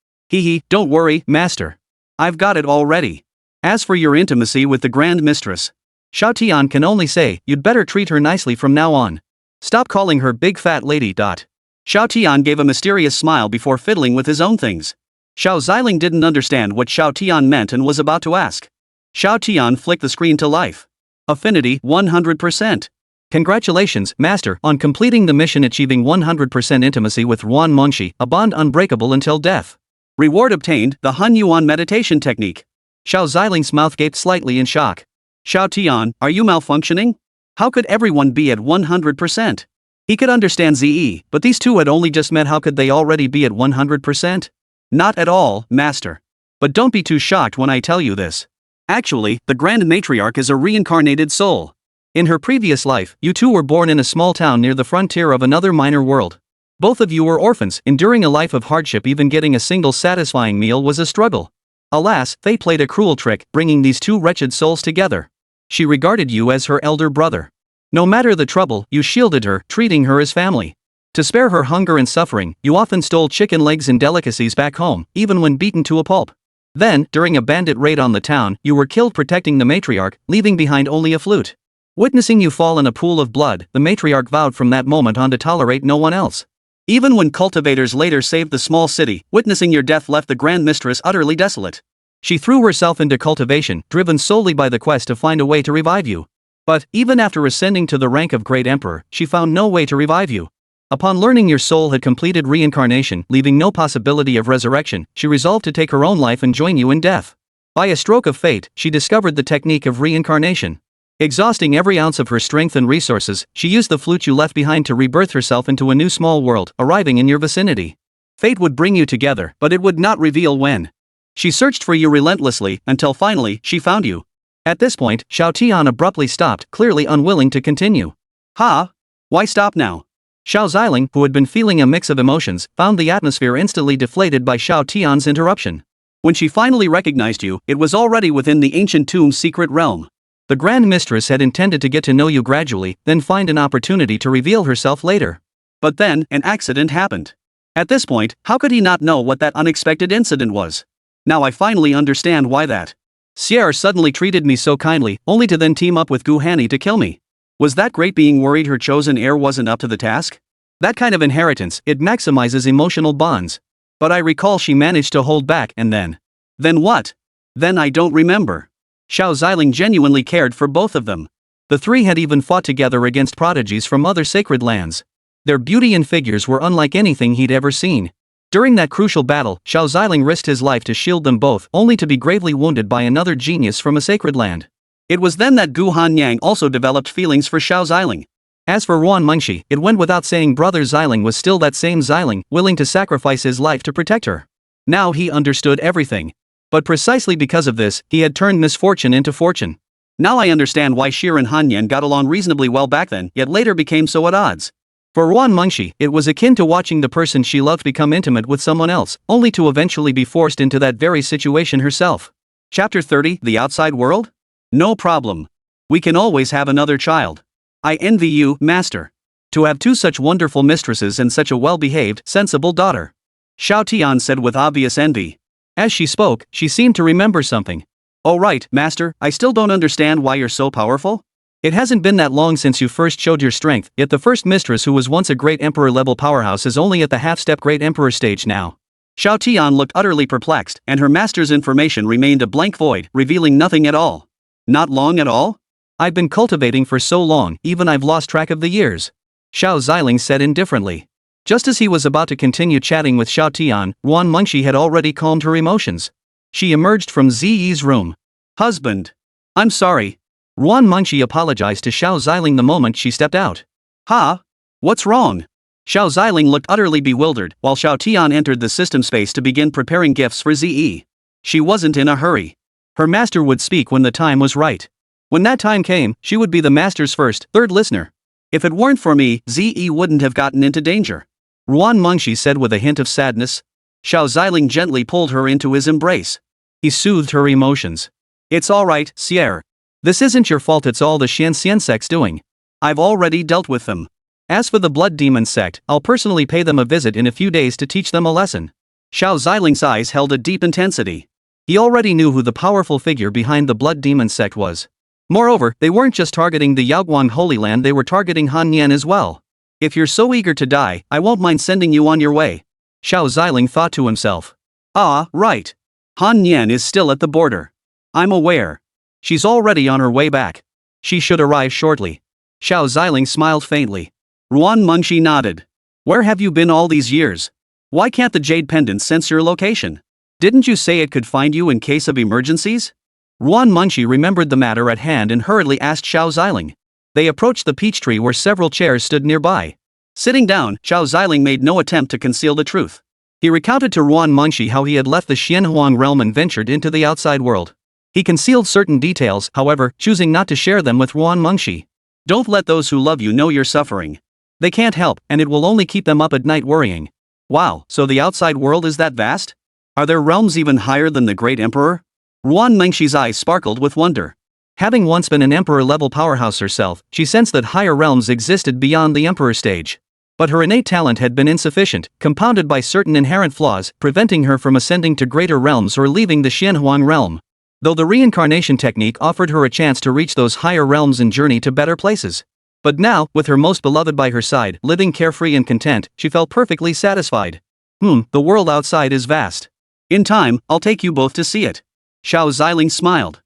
Speaker 1: Don't worry, master. I've got it already. As for your intimacy with the Grand Mistress, Xiao Tian can only say, you'd better treat her nicely from now on. Stop calling her Big Fat Lady. Xiao Tian gave a mysterious smile before fiddling with his own things. Xiao Ziling didn't understand what Xiao Tian meant and was about to ask. Xiao Tian flicked the screen to life. Affinity 100%. Congratulations, Master, on completing the mission, achieving 100% intimacy with Ruan Mengshi, a bond unbreakable until death.
Speaker 2: Reward obtained, the Hun Yuan meditation technique.
Speaker 1: Xiao Ziling's mouth gaped slightly in shock.
Speaker 2: Xiao Tian, are you malfunctioning? How could everyone be at 100%? He could understand ZE, but these two had only just met. How could they already be at 100%? Not at all, Master. But don't be too shocked when I tell you this. Actually, the Grand Matriarch is a reincarnated soul.
Speaker 1: In her previous life, you two were born in a small town near the frontier of another minor world. Both of you were orphans, enduring a life of hardship. Even getting a single satisfying meal was a struggle. Alas, fate played a cruel trick, bringing these two wretched souls together. She regarded you as her elder brother. No matter the trouble, you shielded her, treating her as family. To spare her hunger and suffering, you often stole chicken legs and delicacies back home, even when beaten to a pulp. Then, during a bandit raid on the town, you were killed protecting the matriarch, leaving behind only a flute. Witnessing you fall in a pool of blood, the matriarch vowed from that moment on to tolerate no one else.
Speaker 2: Even when cultivators later saved the small city, witnessing your death left the Grand Mistress utterly desolate.
Speaker 1: She threw herself into cultivation, driven solely by the quest to find a way to revive you. But, even after ascending to the rank of Great Emperor, she found no way to revive you. Upon learning your soul had completed reincarnation, leaving no possibility of resurrection, she resolved to take her own life and join you in death. By a stroke of fate, she discovered the technique of reincarnation. Exhausting every ounce of her strength and resources, she used the flute you left behind to rebirth herself into a new small world, arriving in your vicinity. Fate would bring you together, but it would not reveal when. She searched for you relentlessly, until finally, she found you. At this point, Xiao Tian abruptly stopped, clearly unwilling to continue.
Speaker 2: Ha? Why stop now?
Speaker 1: Xiao Ziling, who had been feeling a mix of emotions, found the atmosphere instantly deflated by Xiao Tian's interruption.
Speaker 2: When she finally recognized you, it was already within the ancient tomb's secret realm.
Speaker 1: The Grand Mistress had intended to get to know you gradually, then find an opportunity to reveal herself later.
Speaker 2: But then, an accident happened. At this point, how could he not know what that unexpected incident was? Now I finally understand why that Sierra suddenly treated me so kindly, only to then team up with Gu Hanni to kill me. Was that great being worried her chosen heir wasn't up to the task? That kind of inheritance, it maximizes emotional bonds. But I recall she managed to hold back and then. Then what? Then I don't remember. Xiao Ziling genuinely cared for both of them.
Speaker 1: The three had even fought together against prodigies from other sacred lands. Their beauty and figures were unlike anything he'd ever seen. During that crucial battle, Xiao Ziling risked his life to shield them both, only to be gravely wounded by another genius from a sacred land.
Speaker 2: It was then that Gu Hanyang also developed feelings for Xiao Ziling.
Speaker 1: As for Ruan Mengshi, it went without saying Brother Ziling was still that same Ziling, willing to sacrifice his life to protect her. Now he understood everything. But precisely because of this, he had turned misfortune into fortune. Now I understand why Shir and Hanyan got along reasonably well back then, yet later became so at odds. For Ruan Mengshi, it was akin to watching the person she loved become intimate with someone else, only to eventually be forced into that very situation herself. Chapter 30, The Outside World? No problem. We can always have another child. I envy you, Master. To have two such wonderful mistresses and such a well-behaved, sensible daughter. Xiao Tian said with obvious envy. As she spoke, she seemed to remember something. Oh right, Master, I still don't understand why you're so powerful. It hasn't been that long since you first showed your strength, yet the first mistress who was once a great emperor-level powerhouse is only at the half-step great emperor stage now. Xiao Tian looked utterly perplexed, and her master's information remained a blank void, revealing nothing at all. Not long at all? I've been cultivating for so long, even I've lost track of the years. Xiao Ziling said indifferently. Just as he was about to continue chatting with Xiao Tian, Ruan Mengshi had already calmed her emotions. She emerged from Ziyi's room. Husband. I'm sorry. Ruan Mengshi apologized to Xiao Ziling the moment she stepped out. Ha? What's wrong? Xiao Ziling looked utterly bewildered, while Xiao Tian entered the system space to begin preparing gifts for Ziyi. She wasn't in a hurry. Her master would speak when the time was right. When that time came, she would be the master's third listener. If it weren't for me, Ziyi wouldn't have gotten into danger. Ruan Mengshi said with a hint of sadness. Xiao Ziling gently pulled her into his embrace. He soothed her emotions. It's alright, Sierra. This isn't your fault, it's all the Xianxian sect's doing. I've already dealt with them. As for the Blood Demon sect, I'll personally pay them a visit in a few days to teach them a lesson. Xiao Ziling's eyes held a deep intensity. He already knew who the powerful figure behind the Blood Demon sect was. Moreover, they weren't just targeting the Yaoguang Holy Land, they were targeting Hanyan as well. If you're so eager to die, I won't mind sending you on your way. Xiao Ziling thought to himself. Ah, right. Han Yan is still at the border. I'm aware. She's already on her way back. She should arrive shortly.
Speaker 2: Xiao Ziling smiled faintly. Ruan Mengshi nodded. Where have you been all these years? Why can't the jade pendant sense your location? Didn't you say it could find you in case of emergencies? Ruan Mengshi remembered the matter at hand and hurriedly asked Xiao Ziling. They approached the peach tree where several chairs stood nearby. Sitting down, Xiao Ziling made no attempt to conceal the truth. He recounted to Ruan Mengshi how he had left the Xianhuang realm and ventured into the outside world. He concealed certain details, however, choosing not to share them with Ruan Mengshi. Don't let those who love you know you're suffering. They can't help, and it will only keep them up at night worrying. Wow, so the outside world is that vast? Are there realms even higher than the Great Emperor? Ruan Mengshi's eyes sparkled with wonder. Having once been an emperor-level powerhouse herself, she sensed that higher realms existed beyond the emperor stage. But her innate talent had been insufficient, compounded by certain inherent flaws, preventing her from ascending to greater realms or leaving the Xianhuang realm. Though the reincarnation technique offered her a chance to reach those higher realms and journey to better places. But now, with her most beloved by her side, living carefree and content, she felt perfectly satisfied. The world outside is vast. In time, I'll take you both to see it. Xiao Ziling smiled.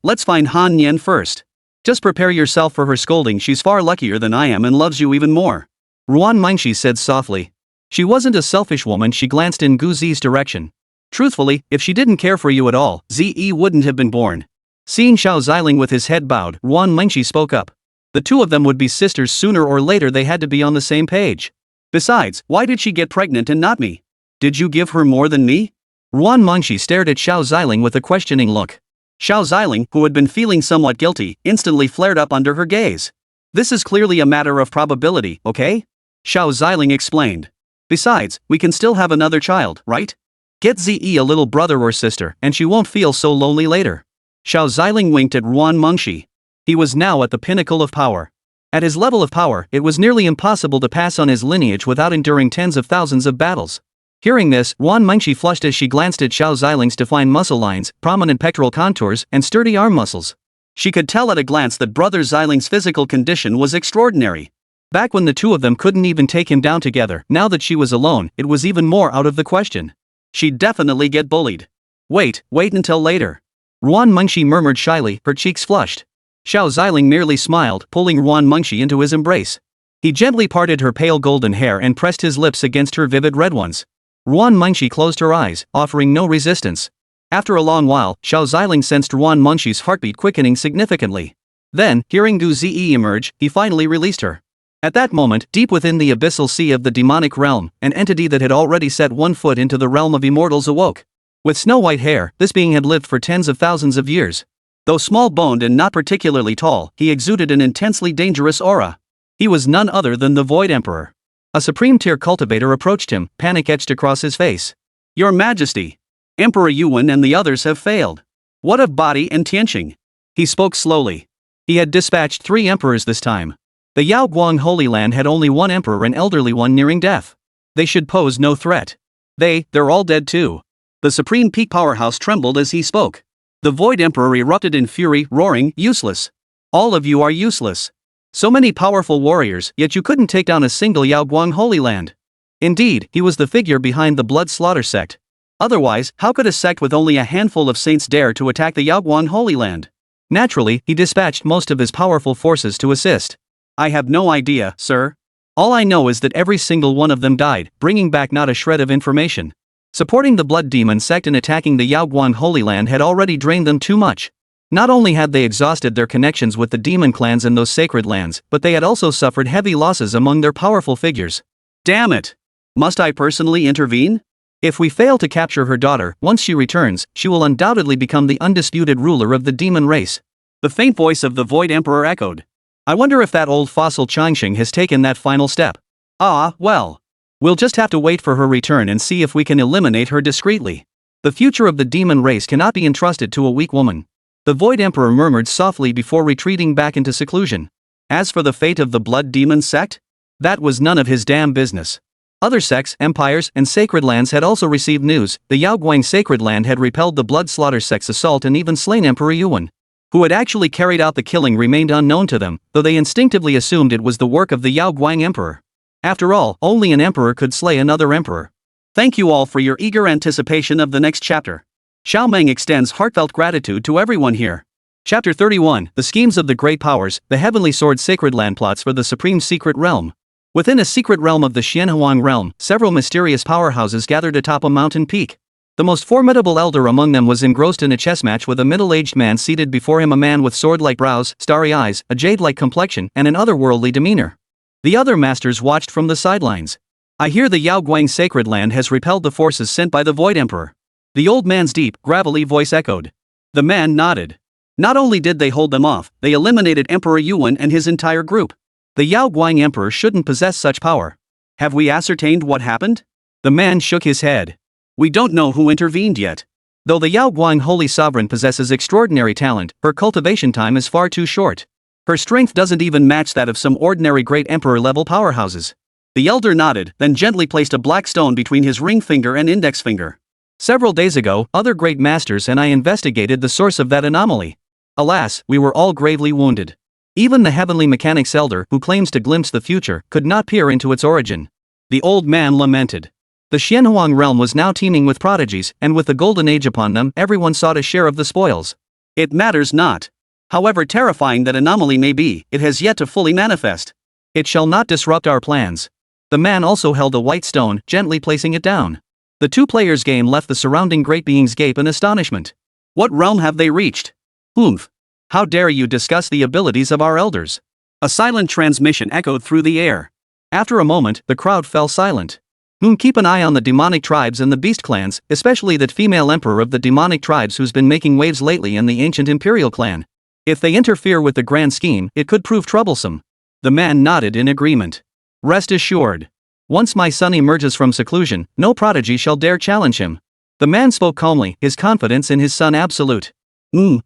Speaker 2: Let's find Han Yan first. Just prepare yourself for her scolding, she's far luckier than I am and loves you even more. Ruan Mengshi said softly. She wasn't a selfish woman. She glanced in Gu Zi's direction. Truthfully, if she didn't care for you at all, Zi wouldn't have been born. Seeing Xiao Ziling with his head bowed, Ruan Mengshi spoke up. The two of them would be sisters sooner or later. They had to be on the same page. Besides, why did she get pregnant and not me? Did you give her more than me? Ruan Mengshi stared at Xiao Ziling with a questioning look. Xiao Ziling, who had been feeling somewhat guilty, instantly flared up under her gaze. This is clearly a matter of probability, okay? Xiao Ziling explained. Besides, we can still have another child, right? Get Zi a little brother or sister, and she won't feel so lonely later. Xiao Ziling winked at Ruan Mengshi. He was now at the pinnacle of power. At his level of power, it was nearly impossible to pass on his lineage without enduring tens of thousands of battles. Hearing this, Ruan Mengshi flushed as she glanced at Xiao Ziling's defined muscle lines, prominent pectoral contours, and sturdy arm muscles. She could tell at a glance that Brother Ziling's physical condition was extraordinary. Back when the two of them couldn't even take him down together, now that she was alone, it was even more out of the question. She'd definitely get bullied. Wait until later. Ruan Mengshi murmured shyly, her cheeks flushed. Xiao Ziling merely smiled, pulling Ruan Mengshi into his embrace. He gently parted her pale golden hair and pressed his lips against her vivid red ones. Ruan Mengshi closed her eyes, offering no resistance. After a long while, Xiao Ziling sensed Ruan Mengshi's heartbeat quickening significantly. Then, hearing Gu Zi emerge, he finally released her. At that moment, deep within the abyssal sea of the demonic realm, an entity that had already set one foot into the realm of immortals awoke. With snow-white hair, this being had lived for tens of thousands of years. Though small-boned and not particularly tall, he exuded an intensely dangerous aura. He was none other than the Void Emperor. A supreme-tier cultivator approached him, panic etched across his face. Your Majesty! Emperor Yuan and the others have failed. What of Badi and Tianqing? He spoke slowly. He had dispatched 3 emperors this time. The Yaoguang Holy Land had only one emperor, an elderly one nearing death. They should pose no threat. They're all dead too. The supreme peak powerhouse trembled as he spoke. The Void Emperor erupted in fury, roaring, useless. All of you are useless. So many powerful warriors, yet you couldn't take down a single Yaoguang Holy Land. Indeed, he was the figure behind the Blood Slaughter sect. Otherwise, how could a sect with only a handful of saints dare to attack the Yaoguang Holy Land? Naturally, he dispatched most of his powerful forces to assist. I have no idea, sir. All I know is that every single one of them died, bringing back not a shred of information. Supporting the Blood Demon sect and attacking the Yaoguang Holy Land had already drained them too much. Not only had they exhausted their connections with the demon clans in those sacred lands, but they had also suffered heavy losses among their powerful figures. Damn it! Must I personally intervene? If we fail to capture her daughter, once she returns, she will undoubtedly become the undisputed ruler of the demon race. The faint voice of the Void Emperor echoed. I wonder if that old fossil Changxing has taken that final step. Well. We'll just have to wait for her return and see if we can eliminate her discreetly. The future of the demon race cannot be entrusted to a weak woman. The Void Emperor murmured softly before retreating back into seclusion. As for the fate of the Blood Demon sect? That was none of his damn business. Other sects, empires, and sacred lands had also received news. The Yaoguang Sacred Land had repelled the Blood Slaughter sect's assault and even slain Emperor Yuan. Who had actually carried out the killing remained unknown to them, though they instinctively assumed it was the work of the Yaoguang Emperor. After all, only an emperor could slay another emperor. Thank you all for your eager anticipation of the next chapter. Xiao Meng extends heartfelt gratitude to everyone here. Chapter 31, The Schemes of the Great Powers, the Heavenly Sword Sacred Land Plots for the Supreme Secret Realm. Within a secret realm of the Xianhuang realm, several mysterious powerhouses gathered atop a mountain peak. The most formidable elder among them was engrossed in a chess match with a middle-aged man seated before him, a man with sword-like brows, starry eyes, a jade-like complexion, and an otherworldly demeanor. The other masters watched from the sidelines. I hear the Yaoguang Sacred Land has repelled the forces sent by the Void Emperor. The old man's deep, gravelly voice echoed. The man nodded. Not only did they hold them off, they eliminated Emperor Yuan and his entire group. The Yaoguang Emperor shouldn't possess such power. Have we ascertained what happened? The man shook his head. We don't know who intervened yet. Though the Yaoguang Holy Sovereign possesses extraordinary talent, her cultivation time is far too short. Her strength doesn't even match that of some ordinary great emperor-level powerhouses. The elder nodded, then gently placed a black stone between his ring finger and index finger. Several days ago, other great masters and I investigated the source of that anomaly. Alas, we were all gravely wounded. Even the heavenly mechanics elder, who claims to glimpse the future, could not peer into its origin. The old man lamented. The Xianhuang realm was now teeming with prodigies, and with the golden age upon them, everyone sought a share of the spoils. It matters not. However terrifying that anomaly may be, it has yet to fully manifest. It shall not disrupt our plans. The man also held a white stone, gently placing it down. The two players' game left the surrounding great beings gape in astonishment. What realm have they reached? Oomph. How dare you discuss the abilities of our elders? A silent transmission echoed through the air. After a moment, the crowd fell silent. Keep an eye on the demonic tribes and the beast clans, especially that female emperor of the demonic tribes who's been making waves lately, and the ancient imperial clan. If they interfere with the grand scheme, it could prove troublesome. The man nodded in agreement. Rest assured. Once my son emerges from seclusion, no prodigy shall dare challenge him. The man spoke calmly, his confidence in his son absolute.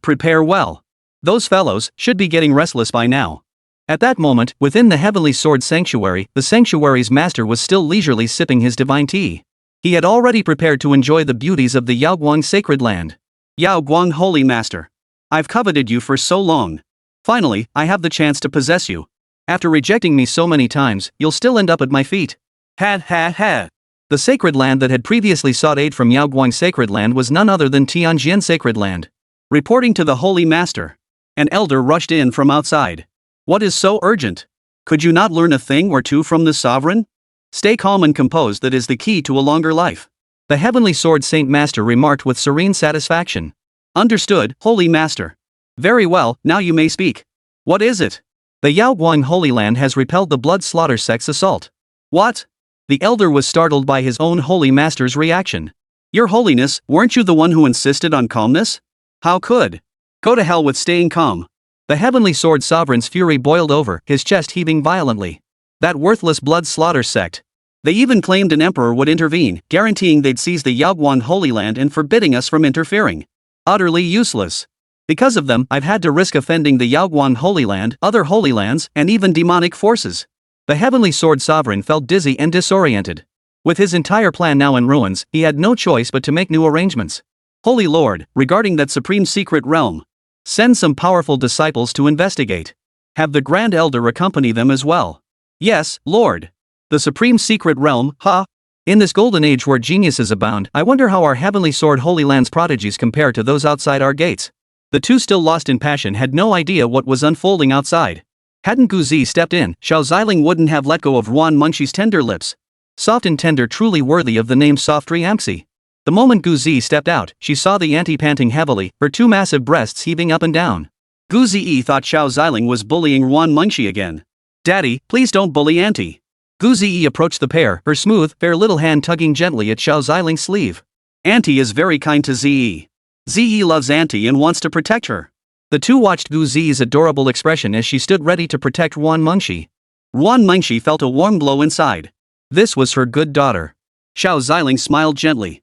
Speaker 2: Prepare well. Those fellows should be getting restless by now. At that moment, within the Heavenly Sword Sanctuary, the sanctuary's master was still leisurely sipping his divine tea. He had already prepared to enjoy the beauties of the Yaoguang Sacred Land. Yaoguang Holy Master. I've coveted you for so long. Finally, I have the chance to possess you. After rejecting me so many times, you'll still end up at my feet. Ha ha ha. The Sacred Land that had previously sought aid from Yaoguang Sacred Land was none other than Tianjian Sacred Land. Reporting to the Holy Master. An elder rushed in from outside. What is so urgent? Could you not learn a thing or two from the sovereign? Stay calm and composed, that is the key to a longer life. The Heavenly Sword Saint Master remarked with serene satisfaction. Understood, Holy Master. Very well, now you may speak. What is it? The Yaoguang Holy Land has repelled the Blood Slaughter Sect's assault. What? The elder was startled by his own Holy Master's reaction. Your Holiness, weren't you the one who insisted on calmness? How could? Go to hell with staying calm. The Heavenly Sword Sovereign's fury boiled over, his chest heaving violently. That worthless Blood Slaughter Sect. They even claimed an emperor would intervene, guaranteeing they'd seize the Yaoguang Holy Land and forbidding us from interfering. Utterly useless. Because of them, I've had to risk offending the Yaoguang Holy Land, other Holy Lands, and even demonic forces. The Heavenly Sword Sovereign felt dizzy and disoriented. With his entire plan now in ruins, he had no choice but to make new arrangements. Holy Lord, regarding that supreme secret realm, send some powerful disciples to investigate. Have the Grand Elder accompany them as well. Yes, Lord. The supreme secret realm, In this golden age where geniuses abound, I wonder how our Heavenly Sword Holy Land's prodigies compare to those outside our gates. The two still lost in passion had no idea what was unfolding outside. Hadn't Guzi stepped in, Xiao Ziling wouldn't have let go of Ruan Munchi's tender lips. Soft and tender, truly worthy of the name Softry Ampsi. The moment Guzi stepped out, she saw the auntie panting heavily, her two massive breasts heaving up and down. Guzi thought Xiao Ziling was bullying Ruan Munchi again. Daddy, please don't bully auntie. Guzi approached the pair, her smooth, fair little hand tugging gently at Xiao Ziling's sleeve. Auntie is very kind to Zi. Zi loves auntie and wants to protect her. The two watched Guzi's adorable expression as she stood ready to protect Ruan Munchi. Ruan Munchi felt a warm glow inside. This was her good daughter. Xiao Ziling smiled gently.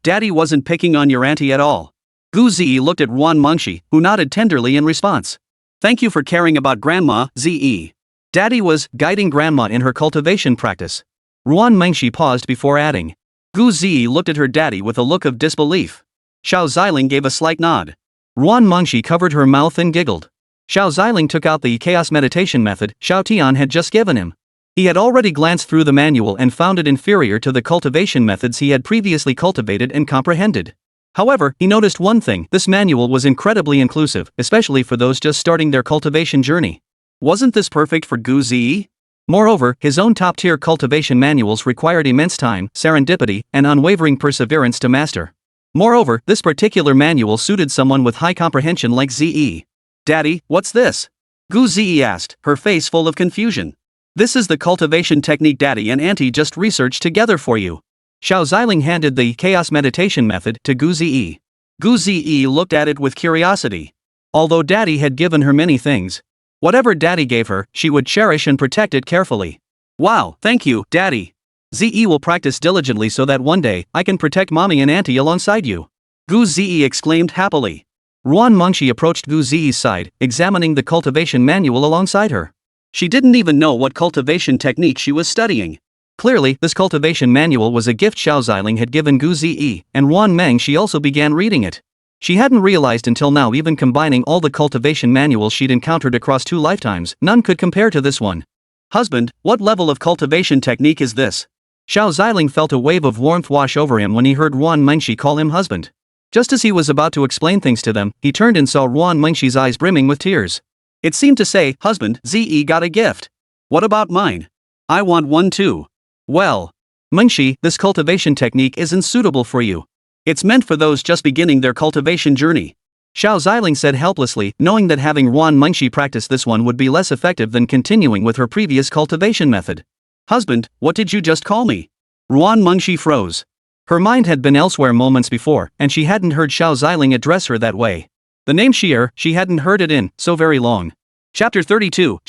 Speaker 2: Daddy wasn't picking on your auntie at all. Guzi looked at Ruan Munchi, who nodded tenderly in response. Thank you for caring about Grandma, Zi. Daddy was guiding Grandma in her cultivation practice. Ruan Munchi paused before adding. Guzi looked at her daddy with a look of disbelief. Xiao Ziling gave a slight nod. Ruan Munchi covered her mouth and giggled. Xiao Ziling took out the chaos meditation method Xiao Tian had just given him. He had already glanced through the manual and found it inferior to the cultivation methods he had previously cultivated and comprehended.
Speaker 1: However, he noticed one thing: this manual was incredibly inclusive, especially for those just starting their cultivation journey.
Speaker 2: Wasn't this perfect for gouged?
Speaker 1: Moreover, his own top-tier cultivation manuals required immense time, serendipity, and unwavering perseverance to master. Moreover, this particular manual suited someone with high comprehension like Ze.
Speaker 2: Daddy, what's this? Gouged asked, her face full of confusion. This is the cultivation technique Daddy and Auntie just researched together for you.
Speaker 1: Xiao Ziling handed the chaos meditation method to Gouged.
Speaker 2: Gouged looked at it with curiosity.
Speaker 1: Although Daddy had given her many things, whatever Daddy gave her, she would cherish and protect it carefully.
Speaker 2: Wow, thank you, Daddy.
Speaker 1: Ze will practice diligently so that one day, I can protect Mommy and Auntie alongside you.
Speaker 2: Gouged exclaimed happily.
Speaker 1: Ruan Mengshi approached Guzhi's side, examining the cultivation manual alongside her.
Speaker 2: She didn't even know what cultivation technique she was studying.
Speaker 1: Clearly, this cultivation manual was a gift Xiao Ziling had given Guzhi, and Ruan Mengshi also began reading it. She hadn't realized until now, even combining all the cultivation manuals she'd encountered across 2 lifetimes, none could compare to this one.
Speaker 2: Husband, what level of cultivation technique is this?
Speaker 1: Xiao Ziling felt a wave of warmth wash over him when he heard Ruan Mengshi call him husband. Just as he was about to explain things to them, he turned and saw Ruan Mengshi's eyes brimming with tears.
Speaker 2: It seemed to say, husband, Ze got a gift. What about mine? I want one too.
Speaker 1: Well, Mengshi, this cultivation technique isn't suitable for you.
Speaker 2: It's meant for those just beginning their cultivation journey.
Speaker 1: Xiao Ziling said helplessly, knowing that having Ruan Mengshi practice this one would be less effective than continuing with her previous cultivation method.
Speaker 2: Husband, what did you just call me? Ruan Mengshi froze.
Speaker 1: Her mind had been elsewhere moments before, and she hadn't heard Xiao Ziling address her that way. The name Xier, she hadn't heard it in so very long.
Speaker 2: Chapter 32,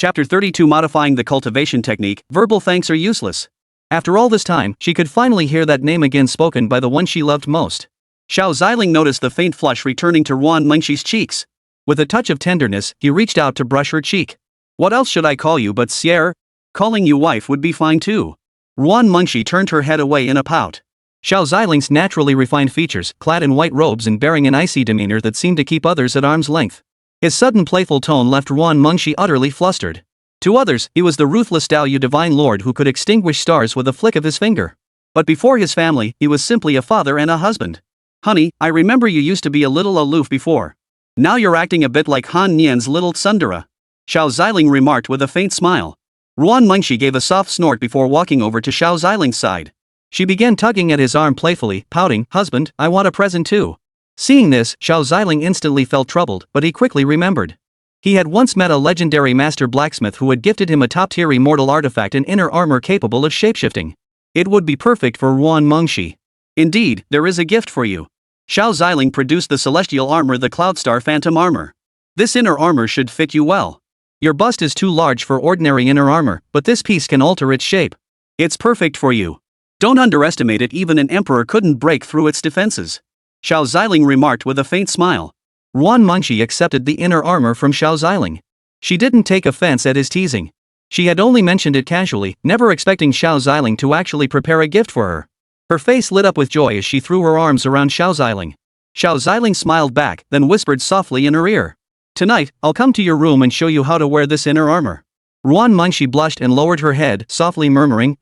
Speaker 2: Modifying the cultivation technique, verbal thanks are useless.
Speaker 1: After all this time, she could finally hear that name again spoken by the one she loved most.
Speaker 2: Xiao Ziling noticed the faint flush returning to Ruan Mengshi's cheeks.
Speaker 1: With a touch of tenderness, he reached out to brush her cheek.
Speaker 2: What else should I call you but Xier? Calling you wife would be fine too. Ruan Mengshi turned her head away in a pout.
Speaker 1: Xiao Ziling's naturally refined features, clad in white robes and bearing an icy demeanor that seemed to keep others at arm's length. His sudden playful tone left Ruan Mengshi utterly flustered. To others, he was the ruthless Dao divine lord who could extinguish stars with a flick of his finger. But before his family, he was simply a father and a husband. Honey, I remember you used to be a little aloof before. Now you're acting a bit like Han Nian's little tsundere. Xiao Ziling remarked with a faint smile. Ruan Mengshi gave a soft snort before walking over to Xiao Ziling's side. She began tugging at his arm playfully, pouting, "Husband, I want a present too." Seeing this, Xiao Ziling instantly felt troubled, but he quickly remembered. He had once met a legendary master blacksmith who had gifted him a top-tier immortal artifact and inner armor capable of shapeshifting. It would be perfect for Ruan Mengshi.
Speaker 2: Indeed, there is a gift for you. Xiao Ziling produced the celestial armor, the Cloudstar Phantom Armor. This inner armor should fit you well.
Speaker 1: Your bust is too large for ordinary inner armor, but this piece can alter its shape.
Speaker 2: It's perfect for you. Don't underestimate it, even an emperor couldn't break through its defenses. Xiao Ziling remarked with a faint smile.
Speaker 1: Ruan Mengshi accepted the inner armor from Xiao Ziling. She didn't take offense at his teasing. She had only mentioned it casually, never expecting Xiao Ziling to actually prepare a gift for her. Her face lit up with joy as she threw her arms around Xiao Ziling. Xiao Ziling smiled back, then whispered softly in her ear. "Tonight, I'll come to your room and show you how to wear this inner armor." Ruan Mengshi blushed and lowered her head, softly murmuring,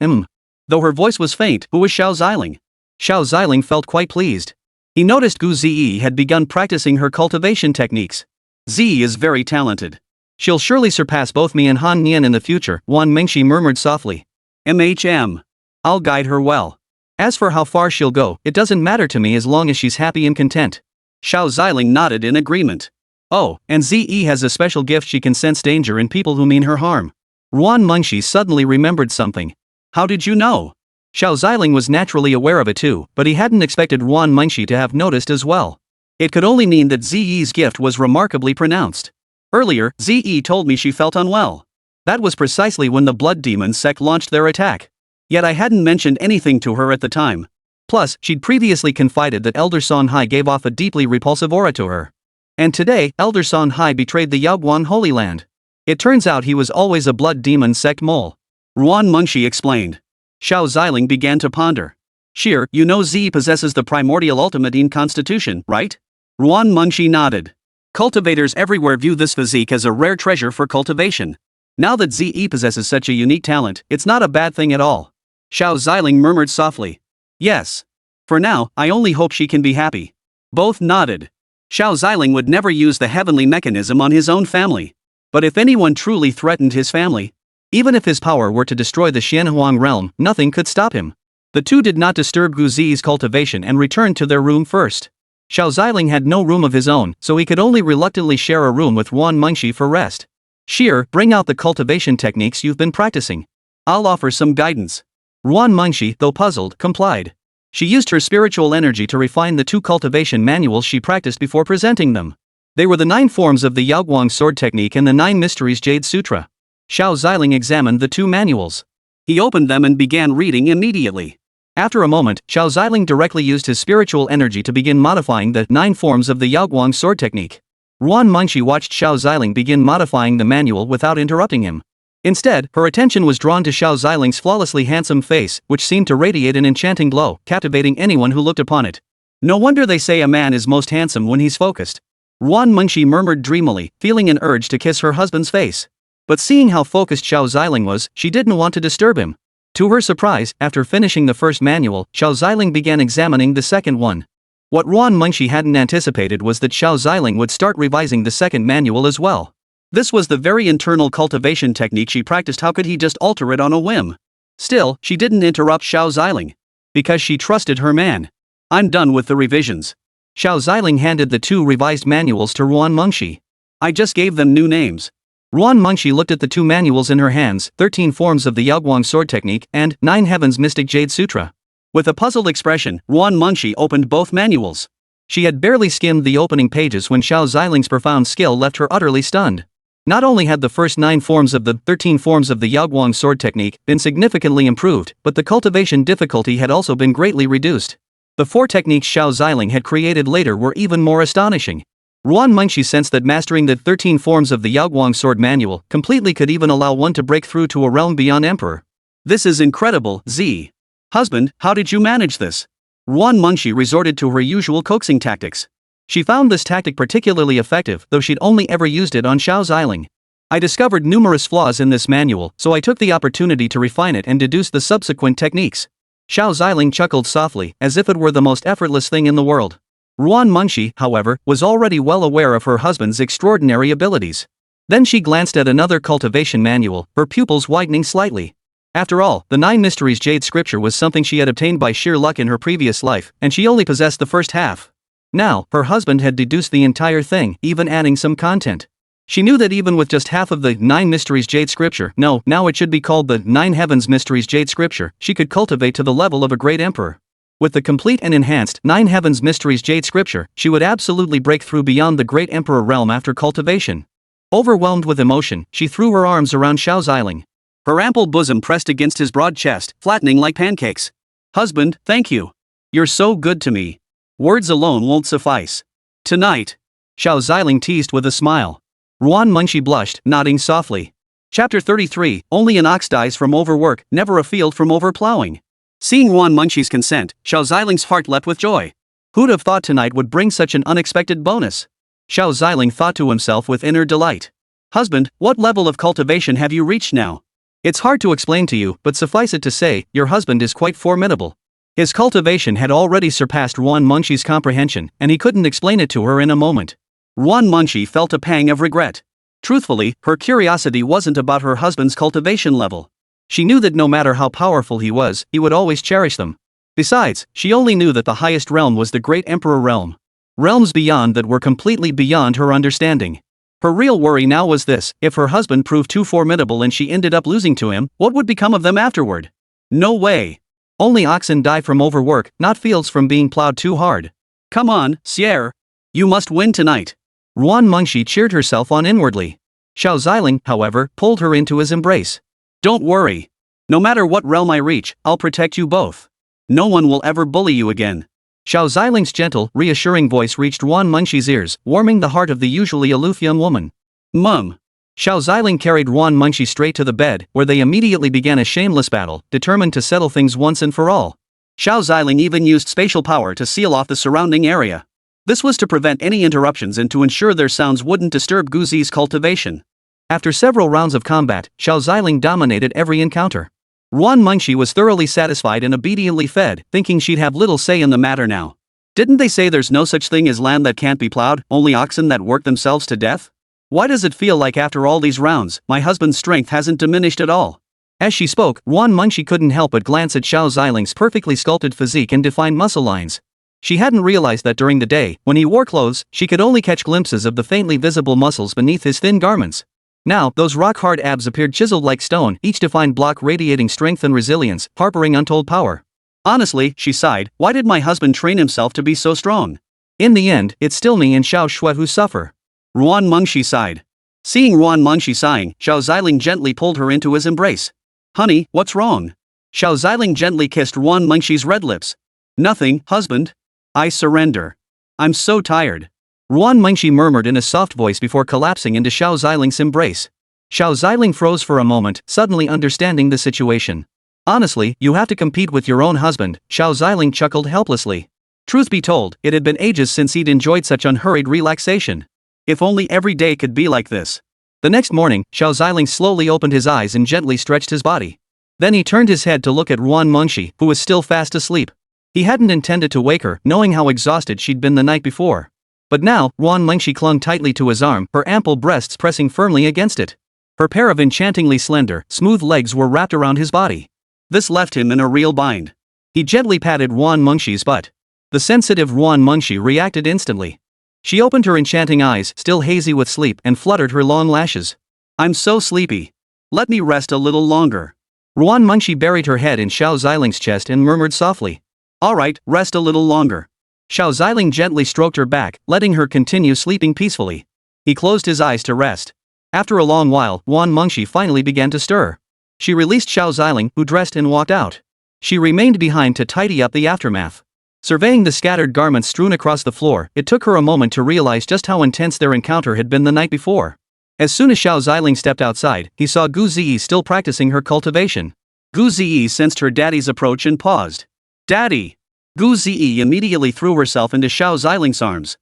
Speaker 1: Though her voice was faint, who was Xiao Ziling? Xiao Ziling felt quite pleased. He noticed Gu Zi had begun practicing her cultivation techniques.
Speaker 2: Z is very talented.
Speaker 1: She'll surely surpass both me and Han Nian in the future, Ruan Mengshi murmured softly. I'll guide her well. As for how far she'll go, it doesn't matter to me as long as she's happy and content.
Speaker 2: Xiao Ziling nodded in agreement.
Speaker 1: Oh, and Ze has a special gift: she can sense danger in people who mean her harm. Ruan Mengshi suddenly remembered something.
Speaker 2: How did you know?
Speaker 1: Xiao Ziling was naturally aware of it too, but he hadn't expected Ruan Mengshi to have noticed as well. It could only mean that Ze's gift was remarkably pronounced. Earlier, Ze told me she felt unwell. That was precisely when the Blood Demon Sect launched their attack. Yet I hadn't mentioned anything to her at the time. Plus, she'd previously confided that Elder Songhai gave off a deeply repulsive aura to her. And today, Elder Songhai betrayed the Yaoguan Holy Land. It turns out he was always a Blood Demon Sect mole.
Speaker 2: Ruan Mengshi explained. Xiao Ziling began to ponder.
Speaker 1: Sheer,
Speaker 2: you know Z possesses the primordial ultimate constitution, right? Ruan Mengshi nodded. Cultivators everywhere view this physique as a rare treasure for cultivation. Now that Ze possesses such a unique talent, it's not a bad thing at all. Xiao Ziling murmured softly. Yes. For now, I only hope she can be happy. Both nodded. Xiao Ziling would never use the heavenly mechanism on his own family. But if anyone truly threatened his family, even if his power were to destroy the Xianhuang realm, nothing could stop him. The two did not disturb Gu Zi's cultivation and returned to their room first. Xiao Ziling had no room of his own, so he could only reluctantly share a room with Wan Mengxi for rest. Sheer, bring out the cultivation techniques you've been practicing. I'll offer some guidance. Wan Mengxi, though puzzled, complied. She used her spiritual energy to refine the 2 cultivation manuals she practiced before presenting them. They were the 9 forms of the Yaoguang sword technique and the 9 mysteries Jade Sutra. Xiao Ziling examined the 2 manuals. He opened them and began reading immediately. After a moment, Xiao Ziling directly used his spiritual energy to begin modifying the 9 forms of the Yaoguang sword technique. Wan Mengxi watched Xiao Ziling begin modifying the manual without interrupting him. Instead, her attention was drawn to Xiao Ziling's flawlessly handsome face, which seemed to radiate an enchanting glow, captivating anyone who looked upon it. No wonder they say a man is most handsome when he's focused. Wan Mengxi murmured dreamily, feeling an urge to kiss her husband's face. But seeing how focused Xiao Ziling was, she didn't want to disturb him. To her surprise, after finishing the first manual, Xiao Ziling began examining the second one. What Wan Mengxi hadn't anticipated was that Xiao Ziling would start revising the second manual as well. This was the very internal cultivation technique she practiced. How could he just alter it on a whim? Still, she didn't interrupt Xiao Ziling. Because she trusted her man. I'm done with the revisions. Xiao Ziling handed the 2 revised manuals to Wan Mengxi. I just gave them new names. Wan Mengxi looked at the 2 manuals in her hands, 13 forms of the Yaoguang sword technique and 9 heavens mystic Jade Sutra. With a puzzled expression, Wan Mengxi opened both manuals. She had barely skimmed the opening pages when Xiao Ziling's profound skill left her utterly stunned. Not only had the first 9 forms of the 13 forms of the Yaoguang sword technique been significantly improved, but the cultivation difficulty had also been greatly reduced. The 4 techniques Xiao Ziling had created later were even more astonishing. Wan Mengxi sensed that mastering the 13 forms of the Yaoguang sword manual completely could even allow one to break through to a realm beyond emperor. This is incredible, Z. Husband, how did you manage this? Wan Mengxi resorted to her usual coaxing tactics. She found this tactic particularly effective, though she'd only ever used it on Xiao Ziling. I discovered numerous flaws in this manual, so I took the opportunity to refine it and deduce the subsequent techniques. Xiao Ziling chuckled softly, as if it were the most effortless thing in the world. Wan Mengxi, however, was already well aware of her husband's extraordinary abilities. Then she glanced at another cultivation manual, her pupils widening slightly. After all, the 9 mysteries Jade Scripture was something she had obtained by sheer luck in her previous life, and she only possessed the first half. Now, her husband had deduced the entire thing, even adding some content. She knew that even with just half of the 9 mysteries Jade Scripture, now it should be called the 9 heavens mysteries Jade Scripture, she could cultivate to the level of a great emperor. With the complete and enhanced 9 heavens mysteries Jade Scripture, she would absolutely break through beyond the great emperor realm after cultivation. Overwhelmed with emotion, she threw her arms around Xiao Ziling. Her ample bosom pressed against his broad chest, flattening like pancakes. Husband, thank you. You're so good to me. Words alone won't suffice. Tonight. Xiao Ziling teased with a smile. Wan Mengxi blushed, nodding softly. Chapter 33, Only an ox dies from overwork, never a field from overplowing. Seeing Wan Mengxi's consent, Xiao Ziling's heart leapt with joy. Who'd have thought tonight would bring such an unexpected bonus? Xiao Ziling thought to himself with inner delight. Husband, what level of cultivation have you reached now? It's hard to explain to you, but suffice it to say, your husband is quite formidable. His cultivation had already surpassed Wan Mengxi's comprehension, and he couldn't explain it to her in a moment. Wan Mengxi felt a pang of regret. Truthfully, her curiosity wasn't about her husband's cultivation level. She knew that no matter how powerful he was, he would always cherish them. Besides, she only knew that the highest realm was the Great Emperor realm. Realms beyond that were completely beyond her understanding. Her real worry now was this: if her husband proved too formidable and she ended up losing to him, what would become of them afterward? No way. Only oxen die from overwork, not fields from being plowed too hard. Come on, Sierre. You must win tonight. Wan Mengxi cheered herself on inwardly. Xiao Ziling, however, pulled her into his embrace. Don't worry. No matter what realm I reach, I'll protect you both. No one will ever bully you again. Xiao Ziling's gentle, reassuring voice reached Wan Mengxi's ears, warming the heart of the usually aloof young woman. Mum. Xiao Ziling carried Wan Mengxi straight to the bed, where they immediately began a shameless battle, determined to settle things once and for all. Xiao Ziling even used spatial power to seal off the surrounding area. This was to prevent any interruptions and to ensure their sounds wouldn't disturb Gu Zi's cultivation. After several rounds of combat, Xiao Ziling dominated every encounter. Wan Mengxi was thoroughly satisfied and obediently fed, thinking she'd have little say in the matter now. Didn't they say there's no such thing as land that can't be plowed, only oxen that work themselves to death? Why does it feel like after all these rounds, my husband's strength hasn't diminished at all?
Speaker 1: As she spoke, Ruan Mengshi couldn't help but glance at Xiao Ziling's perfectly sculpted physique and defined muscle lines. She hadn't realized that during the day, when he wore clothes, she could only catch glimpses of the faintly visible muscles beneath his thin garments. Now, those rock-hard abs appeared chiseled like stone, each defined block radiating strength and resilience, harboring untold power.
Speaker 2: Honestly, she sighed, why did my husband train himself to be so strong?
Speaker 1: In the end, it's still me and Xiao Shuat who suffer.
Speaker 2: Ruan Mengshi sighed. Seeing Ruan Mengshi sighing, Xiao Ziling gently pulled her into his embrace. Honey, what's wrong? Xiao Ziling gently kissed Ruan Mengshi's red lips. Nothing, husband. I surrender. I'm so tired.
Speaker 1: Ruan Mengshi murmured in a soft voice before collapsing into Xiao Ziling's embrace. Xiao Ziling froze for a moment, suddenly understanding the situation. Honestly, you have to compete with your own husband, Xiao Ziling chuckled helplessly. Truth be told, it had been ages since he'd enjoyed such unhurried relaxation. If only every day could be like this. The next morning, Xiao Ziling slowly opened his eyes and gently stretched his body. Then he turned his head to look at Ruan Mengshi, who was still fast asleep. He hadn't intended to wake her, knowing how exhausted she'd been the night before. But now, Ruan Mengshi clung tightly to his arm, her ample breasts pressing firmly against it. Her pair of enchantingly slender, smooth legs were wrapped around his body. This left him in a real bind. He gently patted Ruan Mengshi's butt. The sensitive Ruan Mengshi reacted instantly. She opened her enchanting eyes, still hazy with sleep, and fluttered her long lashes. I'm so sleepy. Let me rest a little longer. Ruan Mengshi buried her head in Xiao Ziling's chest and murmured softly. All right, rest a little longer. Xiao Ziling gently stroked her back, letting her continue sleeping peacefully. He closed his eyes to rest. After a long while, Ruan Mengshi finally began to stir. She released Xiao Ziling, who dressed and walked out. She remained behind to tidy up the aftermath. Surveying the scattered garments strewn across the floor, it took her a moment to realize just how intense their encounter had been the night before. As soon as Xiao Ziling stepped outside, he saw Gu Ziyi still practicing her cultivation. Gu Ziyi sensed her daddy's approach and paused. Daddy! Gu Ziyi immediately threw herself into Xiao Ziling's arms.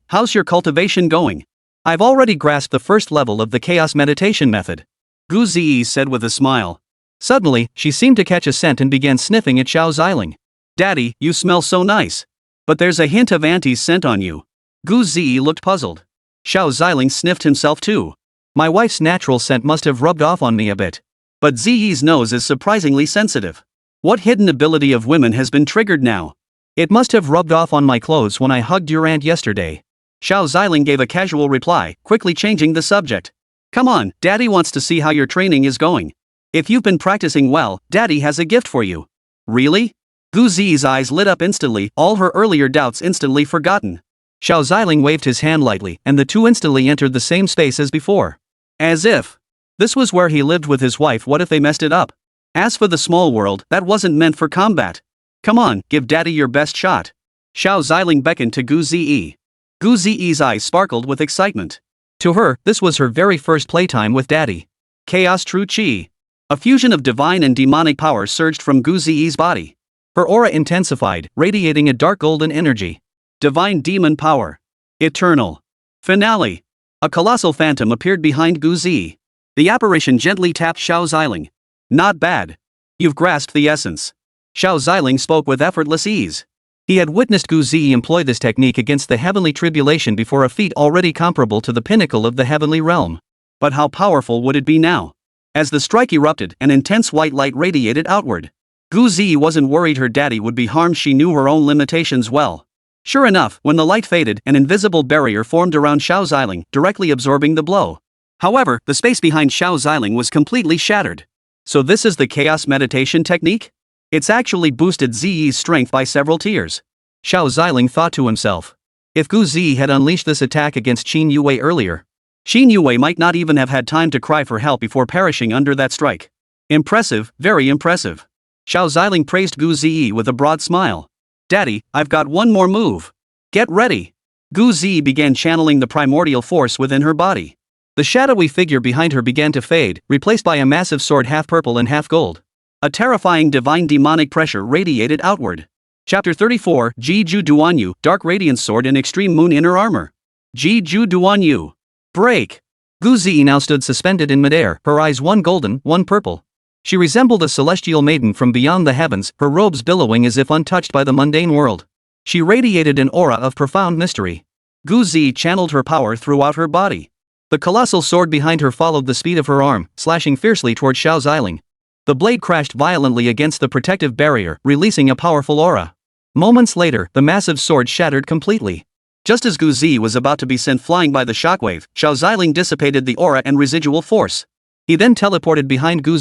Speaker 1: How's your cultivation going? I've already grasped the first level of the chaos meditation method. Gu Ziyi said with a smile. Suddenly, she seemed to catch a scent and began sniffing at Xiao Ziling. Daddy, you smell so nice. But there's a hint of Auntie's scent on you. Gu Ziyi looked puzzled. Xiao Ziling sniffed himself too. My wife's natural scent must have rubbed off on me a bit. But Ziyi's nose is surprisingly sensitive. What hidden ability of women has been triggered now? It must have rubbed off on my clothes when I hugged your aunt yesterday. Xiao Ziling gave a casual reply, quickly changing the subject. Come on, Daddy wants to see how your training is going. If you've been practicing well, Daddy has a gift for you. Really? Gu Ziyi's eyes lit up instantly, all her earlier doubts instantly forgotten. Xiao Ziling waved his hand lightly, and the two instantly entered the same space as before. As if this was where he lived with his wife. What if they messed it up? As for the small world, that wasn't meant for combat. Come on, give Daddy your best shot. Xiao Ziling beckoned to Gu Ziyi. Gu Ziyi's eyes sparkled with excitement. To her, this was her very first playtime with Daddy. Chaos True Chi. A fusion of divine and demonic power surged from Gu Ziyi's body. Her aura intensified, radiating a dark golden energy. Divine demon power. Eternal. Finale. A colossal phantom appeared behind Gu Ziyi. The apparition gently tapped Xiao Ziling. Not bad. You've grasped the essence. Xiao Ziling spoke with effortless ease. He had witnessed Gu Ziyi employ this technique against the heavenly tribulation before, a feat already comparable to the pinnacle of the heavenly realm. But how powerful would it be now? As the strike erupted, an intense white light radiated outward. Gu Ziyi wasn't worried her daddy would be harmed. She knew her own limitations well. Sure enough, when the light faded, an invisible barrier formed around Xiao Ziling, directly absorbing the blow. However, the space behind Xiao Ziling was completely shattered. So this is the chaos meditation technique? It's actually boosted Ziyi's strength by several tiers. Xiao Ziling thought to himself. If Gu Ziyi had unleashed this attack against Qin Yue earlier, Qin Yue might not even have had time to cry for help before perishing under that strike. Impressive, very impressive. Xiao Ziling praised Gu Ziyi with a broad smile. Daddy, I've got one more move. Get ready. Gu Ziyi began channeling the primordial force within her body. The shadowy figure behind her began to fade, replaced by a massive sword half purple and half gold. A terrifying divine demonic pressure radiated outward. Chapter 34, Ji Ju Duanyu, Dark Radiance Sword in Extreme Moon Inner Armor. Ji Ju Duanyu. Break. Gu Ziyi now stood suspended in midair, her eyes one golden, one purple. She resembled a celestial maiden from beyond the heavens, her robes billowing as if untouched by the mundane world. She radiated an aura of profound mystery. Gu channeled her power throughout her body. The colossal sword behind her followed the speed of her arm, slashing fiercely toward Xiao Ziling. The blade crashed violently against the protective barrier, releasing a powerful aura. Moments later, the massive sword shattered completely. Just as Gu was about to be sent flying by the shockwave, Xiao Ziling dissipated the aura and residual force. He then teleported behind Gu,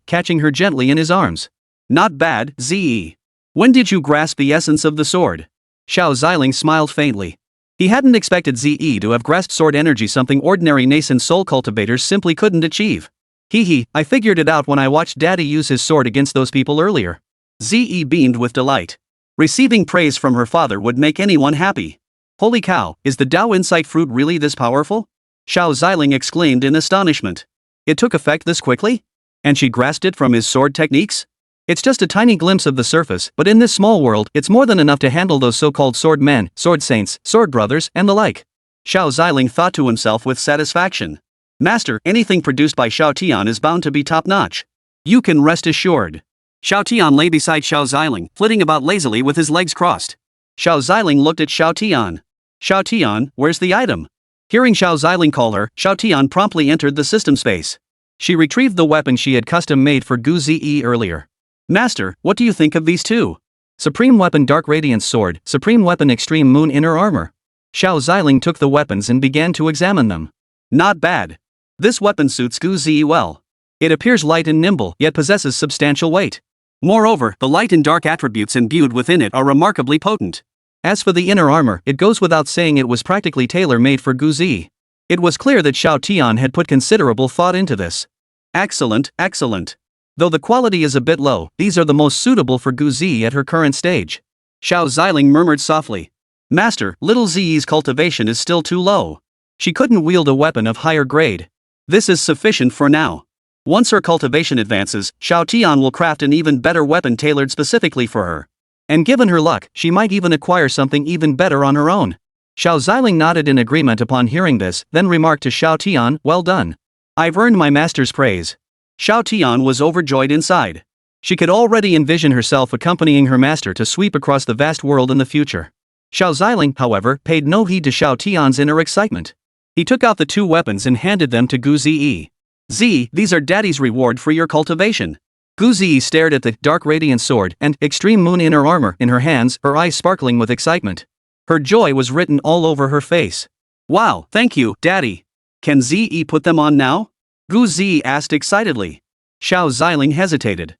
Speaker 1: catching her gently in his arms. Not bad, Ze. When did you grasp the essence of the sword? Xiao Ziling smiled faintly. He hadn't expected Ze to have grasped sword energy, something ordinary nascent soul cultivators simply couldn't achieve. I figured it out when I watched Daddy use his sword against those people earlier. Ze beamed with delight. Receiving praise from her father would make anyone happy. Holy cow, is the Dao Insight fruit really this powerful? Xiao Ziling exclaimed in astonishment. It took effect this quickly? And she grasped it from his sword techniques? It's just a tiny glimpse of the surface, but in this small world, it's more than enough to handle those so-called sword men, sword saints, sword brothers, and the like. Xiao Ziling thought to himself with satisfaction. Master, anything produced by Xiao Tian is bound to be top-notch. You can rest assured. Xiao Tian lay beside Xiao Ziling, flitting about lazily with his legs crossed. Xiao Ziling looked at Xiao Tian. Xiao Tian, where's the item? Hearing Xiao Ziling call her, Xiao Tian promptly entered the system space. She retrieved the weapon she had custom-made for Gu Zi earlier. Master, what do you think of these two? Supreme Weapon Dark Radiance Sword, Supreme Weapon Extreme Moon Inner Armor. Xiao Ziling took the weapons and began to examine them. Not bad. This weapon suits Gu Zi well. It appears light and nimble, yet possesses substantial weight. Moreover, the light and dark attributes imbued within it are remarkably potent. As for the inner armor, it goes without saying it was practically tailor-made for Gu Zi. It was clear that Xiao Tian had put considerable thought into this. Excellent, excellent. Though the quality is a bit low, these are the most suitable for Gu Zi at her current stage. Xiao Ziling murmured softly. Master, little Zi's cultivation is still too low. She couldn't wield a weapon of higher grade. This is sufficient for now. Once her cultivation advances, Xiao Tian will craft an even better weapon tailored specifically for her. And given her luck, she might even acquire something even better on her own. Xiao Ziling nodded in agreement upon hearing this, then remarked to Xiao Tian, well done. I've earned my master's praise. Xiao Tian was overjoyed inside. She could already envision herself accompanying her master to sweep across the vast world in the future. Xiao Ziling, however, paid no heed to Xiao Tian's inner excitement. He took out the two weapons and handed them to Gu Zi. These are Daddy's reward for your cultivation. Gu Zi stared at the Dark Radiant Sword and Extreme Moon Inner Armor in her hands, her eyes sparkling with excitement. Her joy was written all over her face. Wow, thank you, Daddy. Can Zi put them on now? Gu Zi asked excitedly. Xiao Ziling hesitated.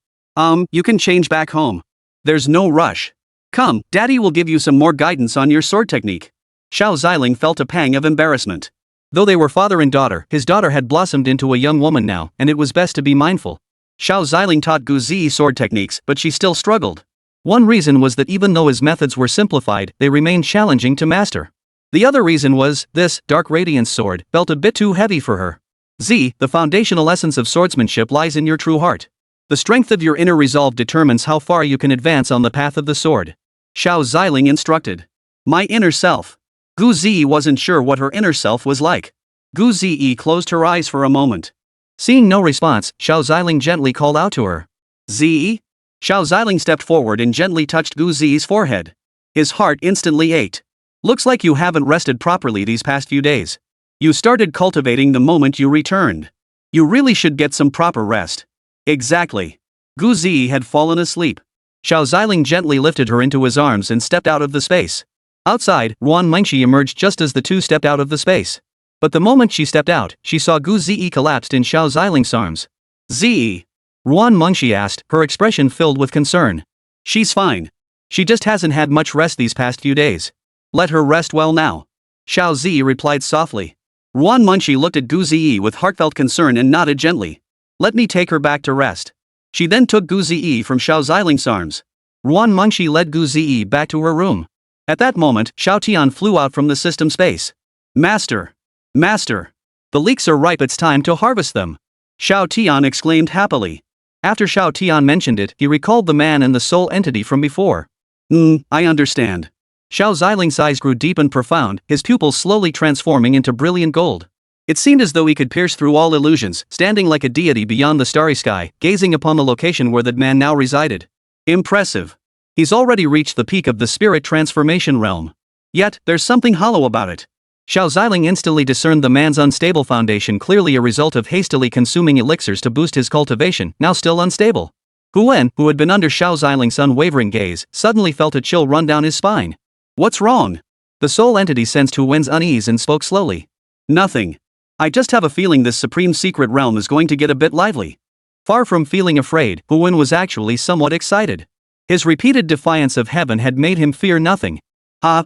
Speaker 1: You can change back home. There's no rush. Come, Daddy will give you some more guidance on your sword technique. Xiao Ziling felt a pang of embarrassment. Though they were father and daughter, his daughter had blossomed into a young woman now, and it was best to be mindful. Xiao Ziling taught Gu Zi sword techniques, but she still struggled. One reason was that even though his methods were simplified, they remained challenging to master. The other reason was, this Dark Radiance sword felt a bit too heavy for her. The foundational essence of swordsmanship lies in your true heart. The strength of your inner resolve determines how far you can advance on the path of the sword. Xiao Ziling instructed. My inner self. Gu Zi wasn't sure what her inner self was like. Gu Zi closed her eyes for a moment. Seeing no response, Xiao Ziling gently called out to her. Zi? Xiao Ziling stepped forward and gently touched Gu Zi's forehead. His heart instantly ached. Looks like you haven't rested properly these past few days. You started cultivating the moment you returned. You really should get some proper rest. Exactly. Gu Zi had fallen asleep. Xiao Ziling gently lifted her into his arms and stepped out of the space. Outside, Ruan Mengxi emerged just as the two stepped out of the space. But the moment she stepped out, she saw Gu Zi collapsed in Xiao Ziling's arms. Zi? Ruan Mengxi asked, her expression filled with concern. She's fine. She just hasn't had much rest these past few days. Let her rest well now. Xiao Zi replied softly. Ruan Mengxi looked at Gu Zi with heartfelt concern and nodded gently. Let me take her back to rest. She then took Gu Zi from Xiao Ziling's arms. Ruan Mengxi led Gu Zi back to her room. At that moment, Xiao Tian flew out from the system space. Master! Master! The leeks are ripe, it's time to harvest them. Xiao Tian exclaimed happily. After Xiao Tian mentioned it, he recalled the man and the soul entity from before. I understand. Xiao Ziling's eyes grew deep and profound, his pupils slowly transforming into brilliant gold. It seemed as though he could pierce through all illusions, standing like a deity beyond the starry sky, gazing upon the location where that man now resided. Impressive.
Speaker 2: He's already reached the peak of the spirit transformation realm. Yet, there's something hollow about it. Xiao Ziling instantly discerned the man's unstable foundation, clearly a result of hastily consuming elixirs to boost his cultivation, now still unstable. Hu Wen, who had been under Xiao Ziling's unwavering gaze, suddenly felt a chill run down his spine. What's wrong? The soul entity sensed Hu Wen's unease and spoke slowly. Nothing. I just have a feeling this supreme secret realm is going to get a bit lively. Far from feeling afraid, Hu Wen was actually somewhat excited. His repeated defiance of heaven had made him fear nothing.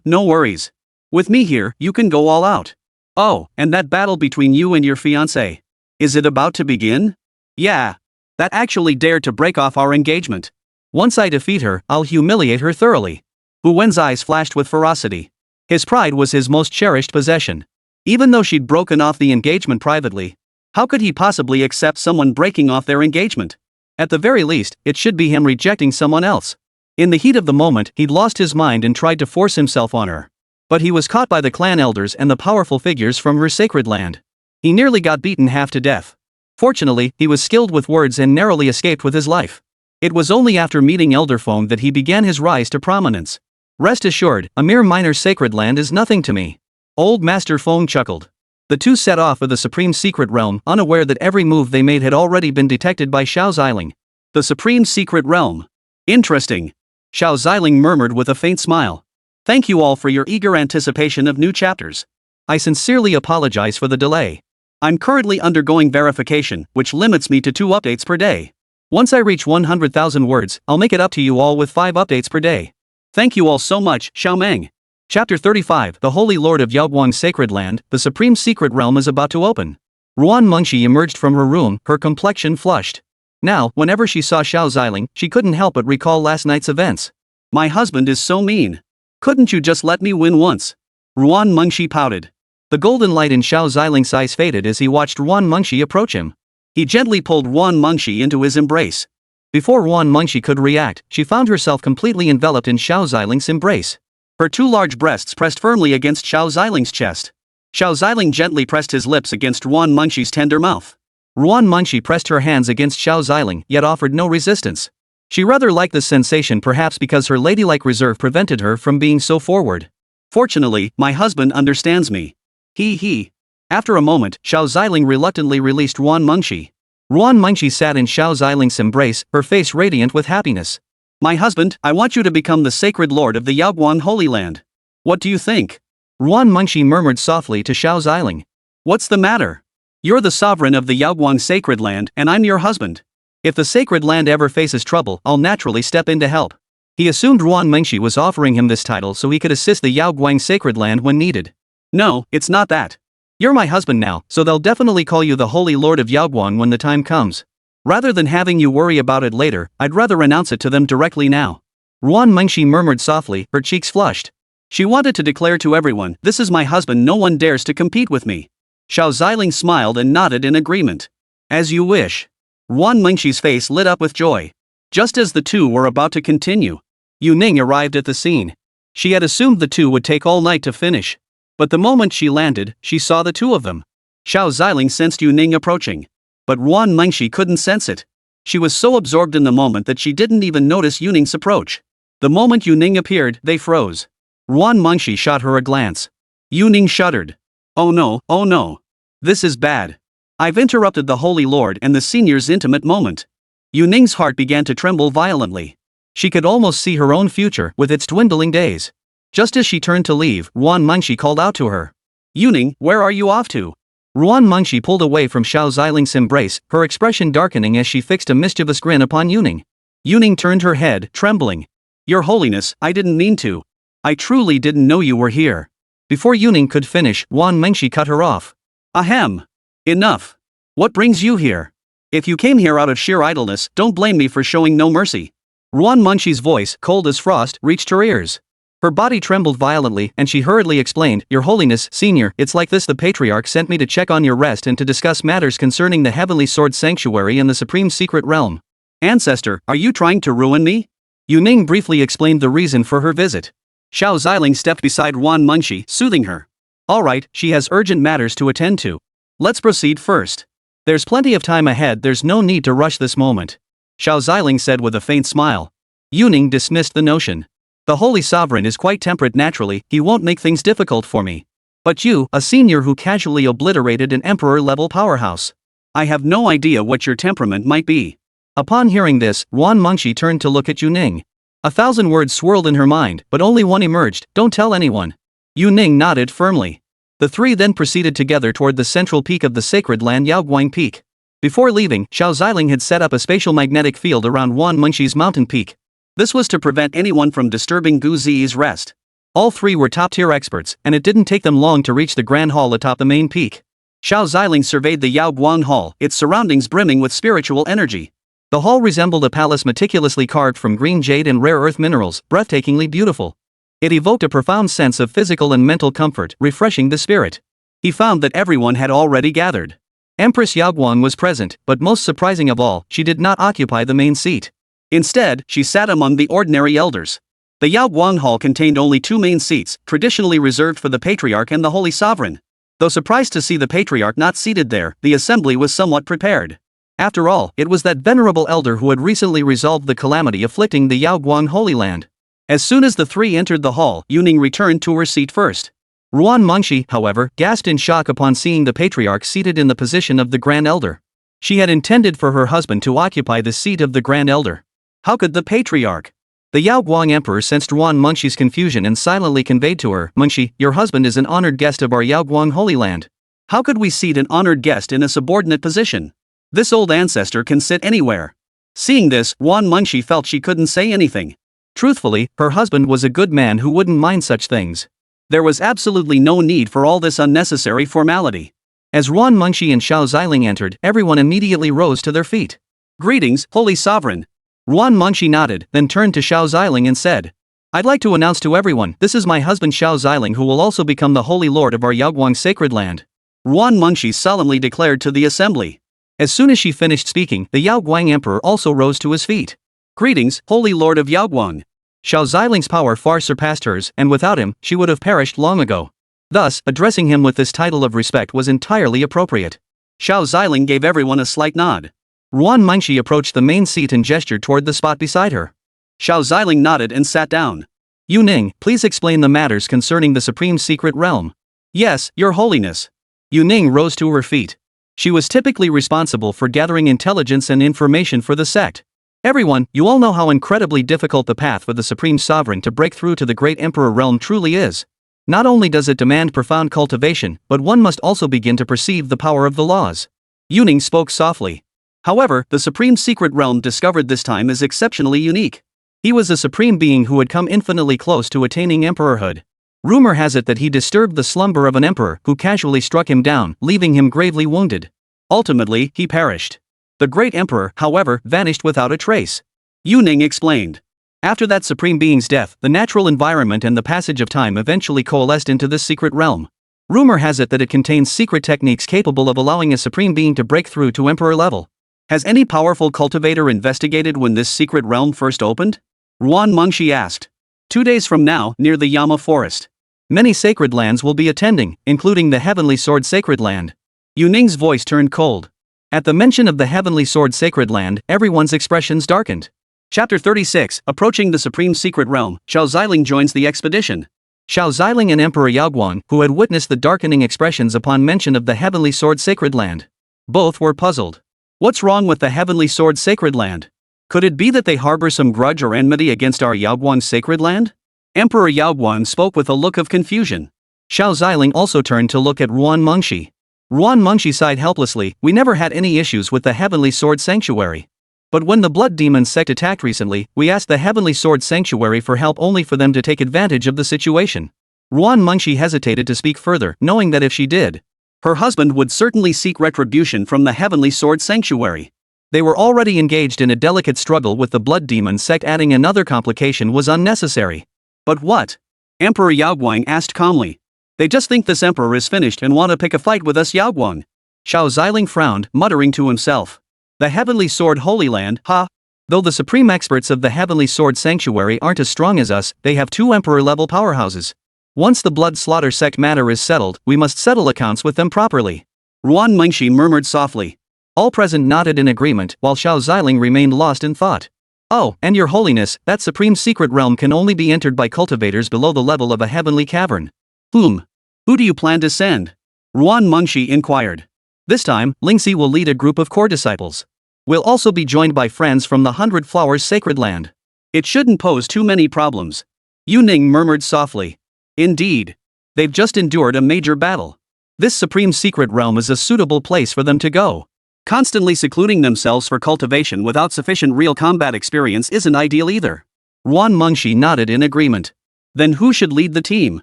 Speaker 2: No worries. With me here, you can go all out. Oh, and that battle between you and your fiancé. Is it about to begin? Yeah. That actually dared to break off our engagement. Once I defeat her, I'll humiliate her thoroughly. Hu Wen's eyes flashed with ferocity. His pride was his most cherished possession. Even though she'd broken off the engagement privately, how could he possibly accept someone breaking off their engagement? At the very least, it should be him rejecting someone else. In the heat of the moment, he'd lost his mind and tried to force himself on her. But he was caught by the clan elders and the powerful figures from her sacred land. He nearly got beaten half to death. Fortunately, he was skilled with words and narrowly escaped with his life. It was only after meeting Elderfolk that he began his rise to prominence. Rest assured, a mere minor sacred land is nothing to me. Old Master Feng chuckled. The two set off for the supreme secret realm, unaware that every move they made had already been detected by Xiao Ziling. The supreme secret realm. Interesting. Xiao Ziling murmured with a faint smile. Thank you all for your eager anticipation of new chapters. I sincerely apologize for the delay. I'm currently undergoing verification, which limits me to 2 updates per day. Once I reach 100,000 words, I'll make it up to you all with 5 updates per day. Thank you all so much, Xiao Meng. Chapter 35, The Holy Lord of Yaoguang's Sacred Land, the Supreme Secret Realm is about to open. Ruan Mengxi emerged from her room, her complexion flushed. Now, whenever she saw Xiao Ziling, she couldn't help but recall last night's events. My husband is so mean. Couldn't you just let me win once? Ruan Mengxi pouted. The golden light in Xiao Ziling's eyes faded as he watched Ruan Mengxi approach him. He gently pulled Ruan Mengxi into his embrace. Before Ruan Mengxi could react, she found herself completely enveloped in Xiao Ziling's embrace. Her 2 large breasts pressed firmly against Xiao Ziling's chest. Xiao Ziling gently pressed his lips against Ruan Mengxi's tender mouth. Ruan Mengxi pressed her hands against Xiao Ziling, yet offered no resistance. She rather liked this sensation, perhaps because her ladylike reserve prevented her from being so forward. Fortunately, my husband understands me. He. After a moment, Xiao Ziling reluctantly released Ruan Mengxi. Ruan Mengxi sat in Xiao Ziling's embrace, her face radiant with happiness. My husband, I want you to become the sacred lord of the Yaoguang Holy Land. What do you think? Ruan Mengxi murmured softly to Xiao Ziling. What's the matter? You're the sovereign of the Yaoguang Sacred Land, and I'm your husband. If the sacred land ever faces trouble, I'll naturally step in to help. He assumed Ruan Mengxi was offering him this title so he could assist the Yaoguang Sacred Land when needed. No, it's not that. You're my husband now, so they'll definitely call you the Holy Lord of Yaoguang when the time comes. Rather than having you worry about it later, I'd rather announce it to them directly now. Ruan Mengxi murmured softly, her cheeks flushed. She wanted to declare to everyone, this is my husband, no one dares to compete with me. Xiao Ziling smiled and nodded in agreement. As you wish. Ruan Mengxi's face lit up with joy. Just as the two were about to continue, Yu Ning arrived at the scene. She had assumed the two would take all night to finish. But the moment she landed, she saw the two of them. Xiao Ziling sensed Yu Ning approaching. But Ruan Mengxi couldn't sense it. She was so absorbed in the moment that she didn't even notice Yu Ning's approach. The moment Yu Ning appeared, they froze. Ruan Mengxi shot her a glance. Yu Ning shuddered. Oh no. This is bad. I've interrupted the Holy Lord and the senior's intimate moment. Yu Ning's heart began to tremble violently. She could almost see her own future with its dwindling days. Just as she turned to leave, Ruan Mengxi called out to her. Yu Ning, where are you off to? Ruan Mengxi pulled away from Xiao Ziling's embrace, her expression darkening as she fixed a mischievous grin upon Yu Ning. Yu Ning turned her head, trembling. Your Holiness, I didn't mean to. I truly didn't know you were here. Before Yu Ning could finish, Ruan Mengxi cut her off. Ahem. Enough. What brings you here? If you came here out of sheer idleness, don't blame me for showing no mercy. Ruan Mengxi's voice, cold as frost, reached her ears. Her body trembled violently and she hurriedly explained, Your Holiness, Senior, it's like this, the Patriarch sent me to check on your rest and to discuss matters concerning the Heavenly Sword Sanctuary and the Supreme Secret Realm. Ancestor, are you trying to ruin me? Yu Ning briefly explained the reason for her visit. Xiao Ziling stepped beside Ruan Mengxi, soothing her. Alright, she has urgent matters to attend to. Let's proceed first. There's plenty of time ahead, there's no need to rush this moment. Xiao Ziling said with a faint smile.
Speaker 1: Ning dismissed the notion. The Holy Sovereign is quite temperate naturally, he won't make things difficult for me. But you, a senior who casually obliterated an emperor-level powerhouse.
Speaker 2: I have no idea what your temperament might be.
Speaker 1: Upon hearing this, Ruan Mengshi turned to look at Ning. 1,000 words swirled in her mind, but only one emerged, don't tell anyone. Ning nodded firmly. The three then proceeded together toward the central peak of the sacred land Yaoguang Peak. Before leaving, Xiao Ziling had set up a spatial magnetic field around Ruan Mengshi's mountain peak.
Speaker 2: This was to prevent anyone from disturbing Gu Ziyi's rest.
Speaker 1: All three were top-tier experts, and it didn't take them long to reach the grand hall atop the main peak.
Speaker 2: Xiao Ziling surveyed the Yaoguang Hall, its surroundings brimming with spiritual energy.
Speaker 1: The hall resembled a palace meticulously carved from green jade and rare earth minerals, breathtakingly beautiful. It evoked a profound sense of physical and mental comfort, refreshing the spirit.
Speaker 2: He found that everyone had already gathered.
Speaker 1: Empress Yaoguang was present, but most surprising of all, she did not occupy the main seat.
Speaker 2: Instead, she sat among the ordinary elders. The Yaoguang Hall contained only two main seats, traditionally reserved for the Patriarch and the Holy Sovereign. Though surprised to see the Patriarch not seated there, the assembly was somewhat prepared. After all, it was that venerable elder who had recently resolved the calamity afflicting the Yaoguang Holy Land. As soon as the three entered the hall, Ning returned to her seat first. Ruan Mengshi, however, gasped in shock upon seeing the Patriarch seated in the position of the Grand Elder. She had intended for her husband to occupy the seat of the Grand Elder. How could the Patriarch? The Yaoguang Emperor sensed Ruan Mengshi's confusion and silently conveyed to her, Mengshi, your husband is an honored guest of our Yaoguang Holy Land. How could we seat an honored guest in a subordinate position? This old ancestor can sit anywhere. Seeing this, Ruan Mengshi felt she couldn't say anything.
Speaker 1: Truthfully, her husband was a good man who wouldn't mind such things.
Speaker 2: There was absolutely no need for all this unnecessary formality.
Speaker 1: As Ruan Mengshi and Xiao Ziling entered, everyone immediately rose to their feet.
Speaker 2: Greetings, Holy Sovereign.
Speaker 1: Ruan Mengshi nodded, then turned to Xiao Ziling and said, I'd like to announce to everyone, this is my husband Xiao Ziling who will also become the Holy Lord of our Yaoguang sacred land.
Speaker 2: Ruan Mengshi solemnly declared to the assembly.
Speaker 1: As soon as she finished speaking, the Yaoguang Emperor also rose to his feet.
Speaker 2: Greetings, Holy Lord of Yaoguang.
Speaker 1: Xiao Ziling's power far surpassed hers, and without him, she would have perished long ago. Thus, addressing him with this title of respect was entirely appropriate.
Speaker 2: Xiao Ziling gave everyone a slight nod.
Speaker 1: Ruan Mengshi approached the main seat and gestured toward the spot beside her.
Speaker 2: Xiao Ziling nodded and sat down.
Speaker 1: Ning, please explain the matters concerning the Supreme Secret Realm.
Speaker 2: Yes, Your Holiness.
Speaker 1: Ning rose to her feet. She was typically responsible for gathering intelligence and information for the sect. Everyone, you all know how incredibly difficult the path for the Supreme Sovereign to break through to the Great Emperor realm truly is. Not only does it demand profound cultivation, but one must also begin to perceive the power of the laws.
Speaker 2: Ning spoke softly. However, the Supreme Secret Realm discovered this time is exceptionally unique.
Speaker 1: He was a supreme being who had come infinitely close to attaining emperorhood. Rumor has it that he disturbed the slumber of an emperor who casually struck him down, leaving him gravely wounded.
Speaker 2: Ultimately, he perished. The great emperor, however, vanished without a trace.
Speaker 1: Ning explained. After that supreme being's death, the natural environment and the passage of time eventually coalesced into this secret realm. Rumor has it that it contains secret techniques capable of allowing a supreme being to break through to emperor level.
Speaker 2: Has any powerful cultivator investigated when this secret realm first opened? Ruan Mengshi asked. 2 days from now, near the Yama forest.
Speaker 1: Many sacred lands will be attending, including the Heavenly Sword Sacred Land.
Speaker 2: Ning's voice turned cold.
Speaker 1: At the mention of the Heavenly Sword Sacred Land, everyone's expressions darkened.
Speaker 2: Chapter 36, Approaching the Supreme Secret Realm, Xiao Ziling joins the expedition.
Speaker 1: Xiao Ziling and Emperor Yaoguang, who had witnessed the darkening expressions upon mention of the Heavenly Sword Sacred Land. Both were puzzled. What's wrong with the Heavenly Sword Sacred Land? Could it be that they harbor some grudge or enmity against our Yaoguang Sacred Land?
Speaker 2: Emperor Yaoguang spoke with a look of confusion.
Speaker 1: Xiao Ziling also turned to look at Ruan Mengshi. Ruan Mengshi sighed helplessly, we never had any issues with the Heavenly Sword Sanctuary. But when the Blood Demon Sect attacked recently, we asked the Heavenly Sword Sanctuary for help only for them to take advantage of the situation. Ruan Mengshi hesitated to speak further, knowing that if she did,
Speaker 2: her husband would certainly seek retribution from the Heavenly Sword Sanctuary.
Speaker 1: They were already engaged in a delicate struggle with the Blood Demon Sect, adding another complication was unnecessary.
Speaker 2: But what? Emperor Yaoguang asked calmly. They just think this emperor is finished and want to pick a fight with us Yaoguang.
Speaker 1: Xiao Ziling frowned, muttering to himself. The Heavenly Sword Holy Land, ha! Though the supreme experts of the Heavenly Sword Sanctuary aren't as strong as us, they have 2 emperor-level powerhouses. Once the Blood Slaughter Sect matter is settled, we must settle accounts with them properly.
Speaker 2: Ruan Mengshi murmured softly.
Speaker 1: All present nodded in agreement, while Xiao Ziling remained lost in thought. Oh, and your holiness, that supreme secret realm can only be entered by cultivators below the level of a heavenly cavern.
Speaker 2: Who do you plan to send? Ruan Mengshi inquired.
Speaker 1: This time, Lingxi will lead a group of core disciples. We'll also be joined by friends from the 100 Flowers Sacred Land.
Speaker 2: It shouldn't pose too many problems. Yu Ning murmured softly. Indeed.
Speaker 1: They've just endured a major battle. This supreme secret realm is a suitable place for them to go.
Speaker 2: Constantly secluding themselves for cultivation without sufficient real combat experience isn't ideal either.
Speaker 1: Ruan Mengshi nodded in agreement.
Speaker 2: Then who should lead the team?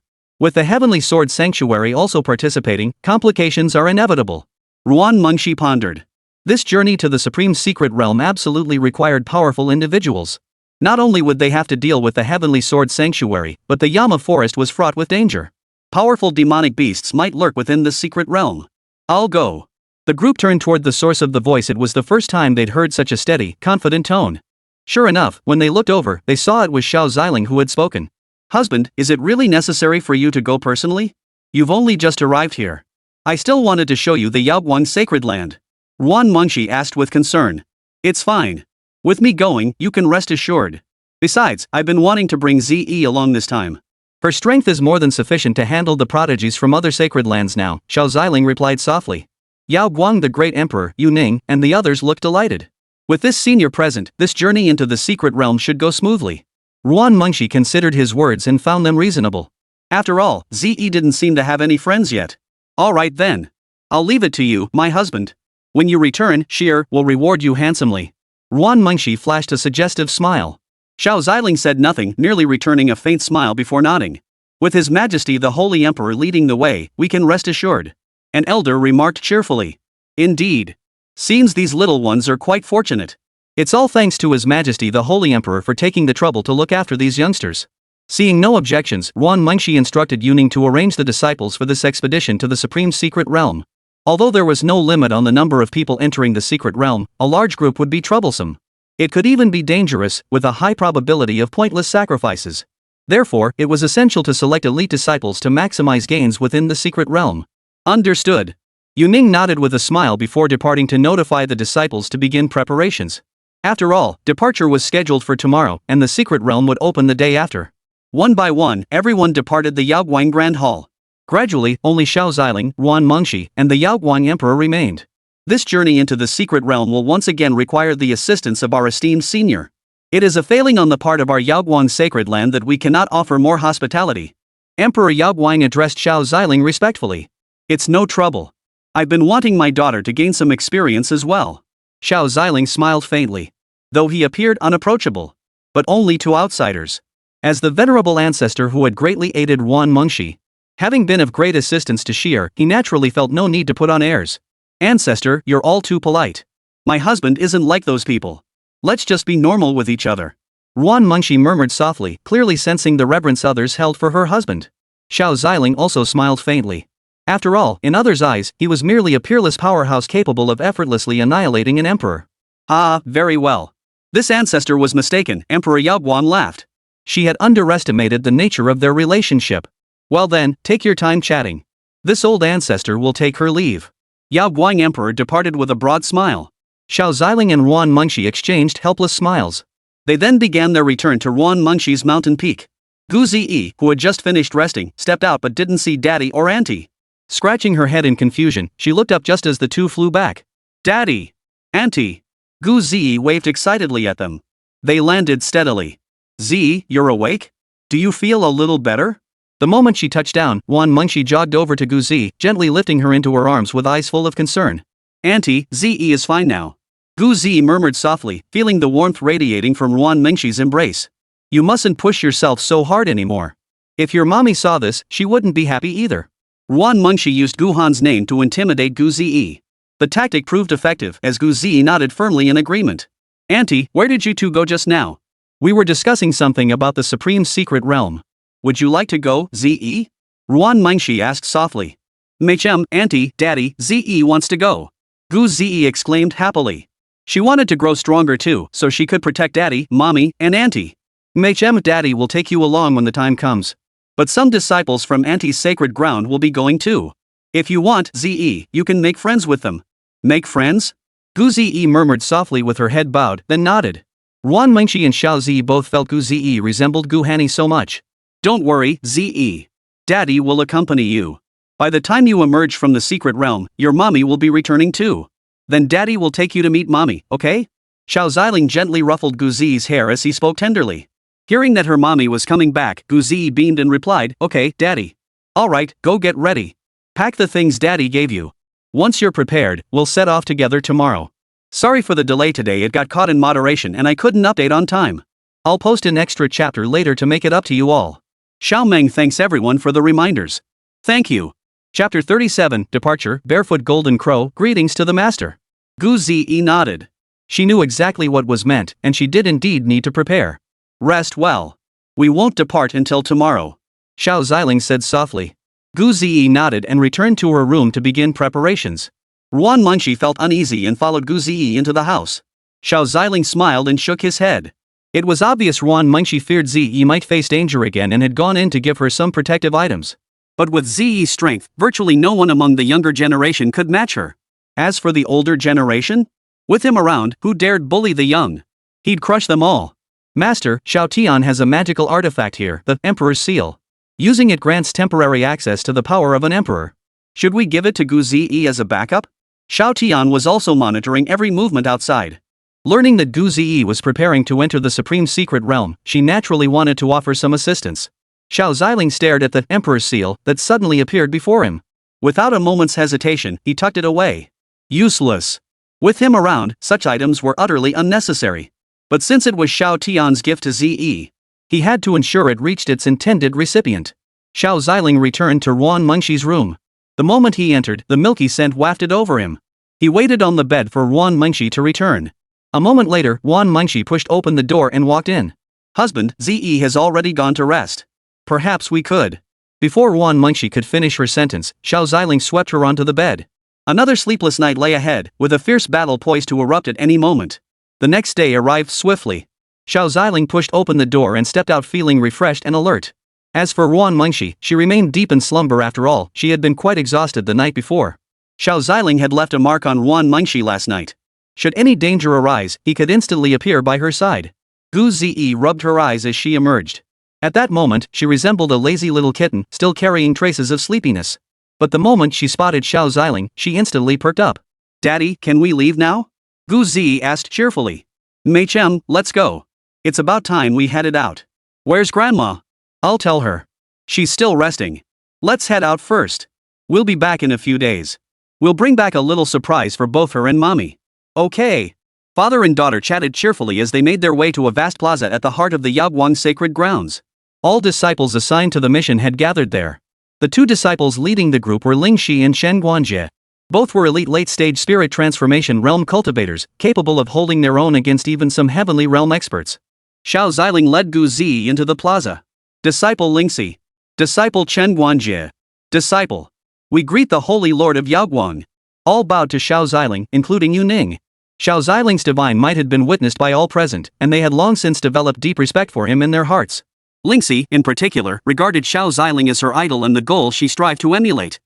Speaker 1: With the Heavenly Sword Sanctuary also participating, complications are inevitable.
Speaker 2: Ruan Mengshi pondered.
Speaker 1: This journey to the supreme secret realm absolutely required powerful individuals. Not only would they have to deal with the Heavenly Sword Sanctuary, but the Yama Forest was fraught with danger.
Speaker 2: Powerful demonic beasts might lurk within this secret realm. I'll go.
Speaker 1: The group turned toward the source of the voice. It was the first time they'd heard such a steady, confident tone. Sure enough, when they looked over, they saw it was Xiao Ziling who had spoken.
Speaker 2: Husband, is it really necessary for you to go personally? You've only just arrived here. I still wanted to show you the Yaoguang Sacred Land. Ruan Mengshi asked with concern. It's fine. With me going, you can rest assured. Besides, I've been wanting to bring Ze along this time.
Speaker 1: Her strength is more than sufficient to handle the prodigies from other sacred lands now, Xiao Ziling replied softly. Yao Guang the Great Emperor, Yu Ning, and the others looked delighted. With this senior present, this journey into the secret realm should go smoothly. Ruan Mengshi considered his words and found them reasonable.
Speaker 2: After all, Ze didn't seem to have any friends yet. All right then. I'll leave it to you, my husband. When you return, Sheer will reward you handsomely.
Speaker 1: Ruan Mengshi flashed a suggestive smile.
Speaker 2: Xiao Ziling said nothing, merely returning a faint smile before nodding. With His Majesty the Holy Emperor leading the way, we can rest assured. An elder remarked cheerfully. Indeed. Seems these little ones are quite fortunate.
Speaker 1: It's all thanks to His Majesty the Holy Emperor for taking the trouble to look after these youngsters. Seeing no objections, Ruan Mengshi instructed Yu Ning to arrange the disciples for this expedition to the Supreme Secret Realm. Although there was no limit on the number of people entering the secret realm, a large group would be troublesome. It could even be dangerous, with a high probability of pointless sacrifices. Therefore, it was essential to select elite disciples to maximize gains within the secret realm.
Speaker 2: Understood.
Speaker 1: Yu Ning nodded with a smile before departing to notify the disciples to begin preparations. After all, departure was scheduled for tomorrow, and the secret realm would open the day after.
Speaker 2: One by one, everyone departed the Yaoguang Grand Hall.
Speaker 1: Gradually, only Xiao Ziling, Ruan Mengshi, and the Yaoguang Emperor remained.
Speaker 2: This journey into the secret realm will once again require the assistance of our esteemed senior. It is a failing on the part of our Yaoguang Sacred Land that we cannot offer more hospitality.
Speaker 1: Emperor Yaoguang addressed Xiao Ziling respectfully.
Speaker 2: It's no trouble. I've been wanting my daughter to gain some experience as well.
Speaker 1: Xiao Ziling smiled faintly.
Speaker 2: Though he appeared unapproachable. But only to outsiders.
Speaker 1: As the venerable ancestor who had greatly aided Ruan Mengshi, having been of great assistance to Sheer, he naturally felt no need to put on airs. Ancestor, you're all too polite.
Speaker 2: My husband isn't like those people. Let's just be normal with each other.
Speaker 1: Ruan Mengshi murmured softly, clearly sensing the reverence others held for her husband. Xiao Ziling also smiled faintly. After all, in others' eyes, he was merely a peerless powerhouse capable of effortlessly annihilating an emperor.
Speaker 2: Ah, very well. This ancestor was mistaken, Emperor Yaoguang laughed.
Speaker 1: She had underestimated the nature of their relationship. Well then, take your time chatting. This old ancestor will take her leave.
Speaker 2: Yaoguang Emperor departed with a broad smile.
Speaker 1: Xiao Ziling and Ruan Mengshi exchanged helpless smiles.
Speaker 2: They then began their return to Ruan Mengshi's mountain peak. Gu Ziyi, who had just finished resting, stepped out but didn't see Daddy or Auntie.
Speaker 1: Scratching her head in confusion, she looked up just as the two flew back.
Speaker 2: Daddy! Auntie! Gu Ziyi waved excitedly at them. They landed steadily. Ziyi, you're awake? Do you feel a little better?
Speaker 1: The moment she touched down, Ruan Mengshi jogged over to Gu Zi, gently lifting her into her arms with eyes full of concern.
Speaker 2: Auntie, Ziyi is fine now. Gu Zi murmured softly, feeling the warmth radiating from Ruan Mengshi's embrace.
Speaker 1: You mustn't push yourself so hard anymore. If your mommy saw this, she wouldn't be happy either.
Speaker 2: Ruan Mengshi used Guhan's name to intimidate Gu Ziyi. The tactic proved effective as Gu Ziyi nodded firmly in agreement. Auntie, where did you two go just now?
Speaker 1: We were discussing something about the Supreme Secret Realm.
Speaker 2: Would you like to go, Ziyi? Ruan Mengshi asked softly. Machem, Auntie, Daddy, Ziyi wants to go. Gu Ziyi exclaimed happily. She wanted to grow stronger too, so she could protect Daddy, Mommy, and Auntie.
Speaker 1: Machem, Daddy will take you along when the time comes.
Speaker 2: But some disciples from Auntie's sacred ground will be going too. If you want, Ziyi, you can make friends with them. Make friends?
Speaker 1: Gu Ziyi murmured softly with her head bowed, then nodded. Ruan Mengshi and Xiao Zi both felt Gu Zi resembled Gu Hani so much.
Speaker 2: Don't worry, Zi. Daddy will accompany you. By the time you emerge from the secret realm, your mommy will be returning too. Then daddy will take you to meet mommy, okay? Xiao Ziling gently ruffled Gu Zi's hair as he spoke tenderly. Hearing that her mommy was coming back, Gu Zi beamed and replied, okay, daddy. Alright, go get ready. Pack the things daddy gave you. Once you're prepared, we'll set off together tomorrow. Sorry for the delay today, it got caught in moderation and I couldn't update on time. I'll post an extra chapter later to make it up to you all. Xiao Meng thanks everyone for the reminders. Thank you. Chapter 37, Departure, Barefoot Golden Crow, Greetings to the Master. Gu Zi nodded. She knew exactly what was meant, and she did indeed need to prepare. Rest well. We won't depart until tomorrow. Xiao Ziling said softly. Gu Zi nodded and returned to her room to begin preparations. Ruan Mengshi felt uneasy and followed Gu Zi into the house. Xiao Ziling smiled and shook his head. It was obvious Ruan Mengshi feared Zi might face danger again and had gone in to give her some protective items. But with Zi's strength, virtually no one among the younger generation could match her. As for the older generation? With him around, who dared bully the young? He'd crush them all. Master, Xiao Tian has a magical artifact here, the Emperor's Seal. Using it grants temporary access to the power of an emperor. Should we give it to Gu Zi as a backup? Xiao Tian was also monitoring every movement outside. Learning that Gu Zi was preparing to enter the Supreme Secret Realm, she naturally wanted to offer some assistance. Xiao Ziling stared at the Emperor's Seal that suddenly appeared before him. Without a moment's hesitation, he tucked it away. Useless. With him around, such items were utterly unnecessary. But since it was Xiao Tian's gift to Zi, he had to ensure it reached its intended recipient. Xiao Ziling returned to Ruan Mengshi's room. The moment he entered, the milky scent wafted over him. He waited on the bed for Ruan Mengshi to return. A moment later, Ruan Mengshi pushed open the door and walked in. Husband, Zi has already gone to rest. Perhaps we could. Before Ruan Mengshi could finish her sentence, Xiao Ziling swept her onto the bed. Another sleepless night lay ahead, with a fierce battle poised to erupt at any moment. The next day arrived swiftly. Xiao Ziling pushed open the door and stepped out feeling refreshed and alert. As for Ruan Mengshi, she remained deep in slumber after all, she had been quite exhausted the night before. Xiao Ziling had left a mark on Ruan Mengshi last night. Should any danger arise, he could instantly appear by her side. Gu Zi rubbed her eyes as she emerged. At that moment, she resembled a lazy little kitten, still carrying traces of sleepiness. But the moment she spotted Xiao Ziling, she instantly perked up. Daddy, can we leave now? Gu Zi asked cheerfully. Mei Chem, let's go. It's about time we headed out. Where's Grandma? I'll tell her. She's still resting. Let's head out first. We'll be back in a few days. We'll bring back a little surprise for both her and Mommy. Okay. Father and daughter chatted cheerfully as they made their way to a vast plaza at the heart of the Yaoguang sacred grounds. All disciples assigned to the mission had gathered there. The two disciples leading the group were Ling Shi and Shen Guanjie. Both were elite late-stage spirit transformation realm cultivators, capable of holding their own against even some heavenly realm experts. Xiao Ziling led Gu Zi into the plaza. Disciple Ling Shi. Disciple Chen Guanjie. Disciple. We greet the Holy Lord of Yaoguang. All bowed to Xiao Ziling, including Yu Ning. Xiao Ziling's divine might had been witnessed by all present, and they had long since developed deep respect for him in their hearts. Lingxi, in particular, regarded Xiao Ziling as her idol and the goal she strived to emulate.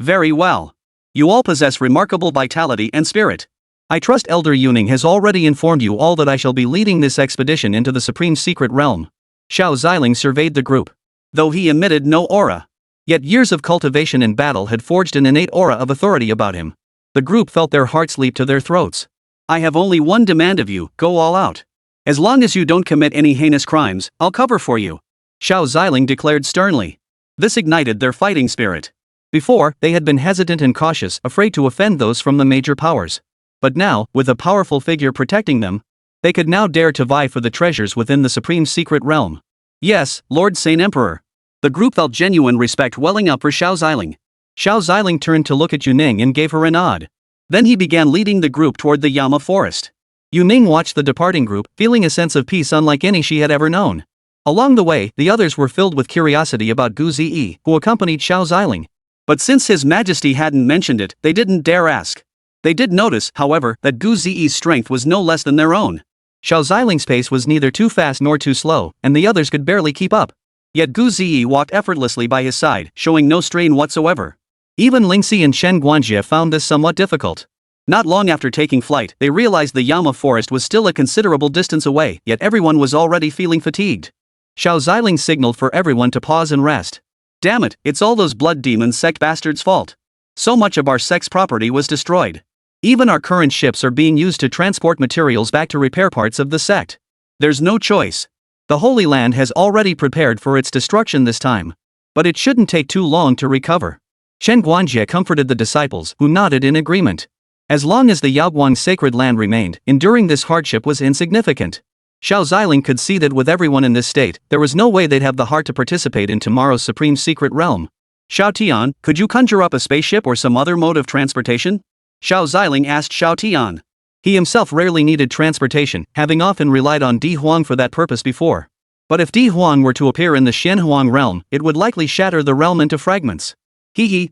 Speaker 2: Very well. You all possess remarkable vitality and spirit. I trust Elder Yuning has already informed you all that I shall be leading this expedition into the Supreme Secret Realm. Xiao Ziling surveyed the group. Though he emitted no aura. Yet years of cultivation and battle had forged an innate aura of authority about him. The group felt their hearts leap to their throats. I have only one demand of you, go all out. As long as you don't commit any heinous crimes, I'll cover for you. Xiao Ziling declared sternly. This ignited their fighting spirit. Before, they had been hesitant and cautious, afraid to offend those from the major powers. But now, with a powerful figure protecting them, they could now dare to vie for the treasures within the Supreme Secret Realm. Yes, Lord Saint Emperor. The group felt genuine respect welling up for Xiao Ziling. Xiao Ziling turned to look at Yuning and gave her a nod. Then he began leading the group toward the Yama forest. Yuning watched the departing group, feeling a sense of peace unlike any she had ever known. Along the way, the others were filled with curiosity about Gu Zi, who accompanied Xiao Ziling. But since His Majesty hadn't mentioned it, they didn't dare ask. They did notice, however, that Gu Zi's strength was no less than their own. Xiao Ziling's pace was neither too fast nor too slow, and the others could barely keep up. Yet Gu Zi walked effortlessly by his side, showing no strain whatsoever. Even Lingxi and Shen Guanjie found this somewhat difficult. Not long after taking flight, they realized the Yama forest was still a considerable distance away, yet everyone was already feeling fatigued. Xiao Ziling signaled for everyone to pause and rest. Damn it, it's all those blood demons sect bastards' fault. So much of our sect's property was destroyed. Even our current ships are being used to transport materials back to repair parts of the sect. There's no choice. The Holy Land has already prepared for its destruction this time. But it shouldn't take too long to recover. Shen Guanjie comforted the disciples, who nodded in agreement. As long as the Yaoguang sacred land remained, enduring this hardship was insignificant. Xiao Ziling could see that with everyone in this state, there was no way they'd have the heart to participate in tomorrow's supreme secret realm. Xiao Tian, could you conjure up a spaceship or some other mode of transportation? Xiao Ziling asked Xiao Tian. He himself rarely needed transportation, having often relied on Di Huang for that purpose before. But if Di Huang were to appear in the Xianhuang realm, it would likely shatter the realm into fragments.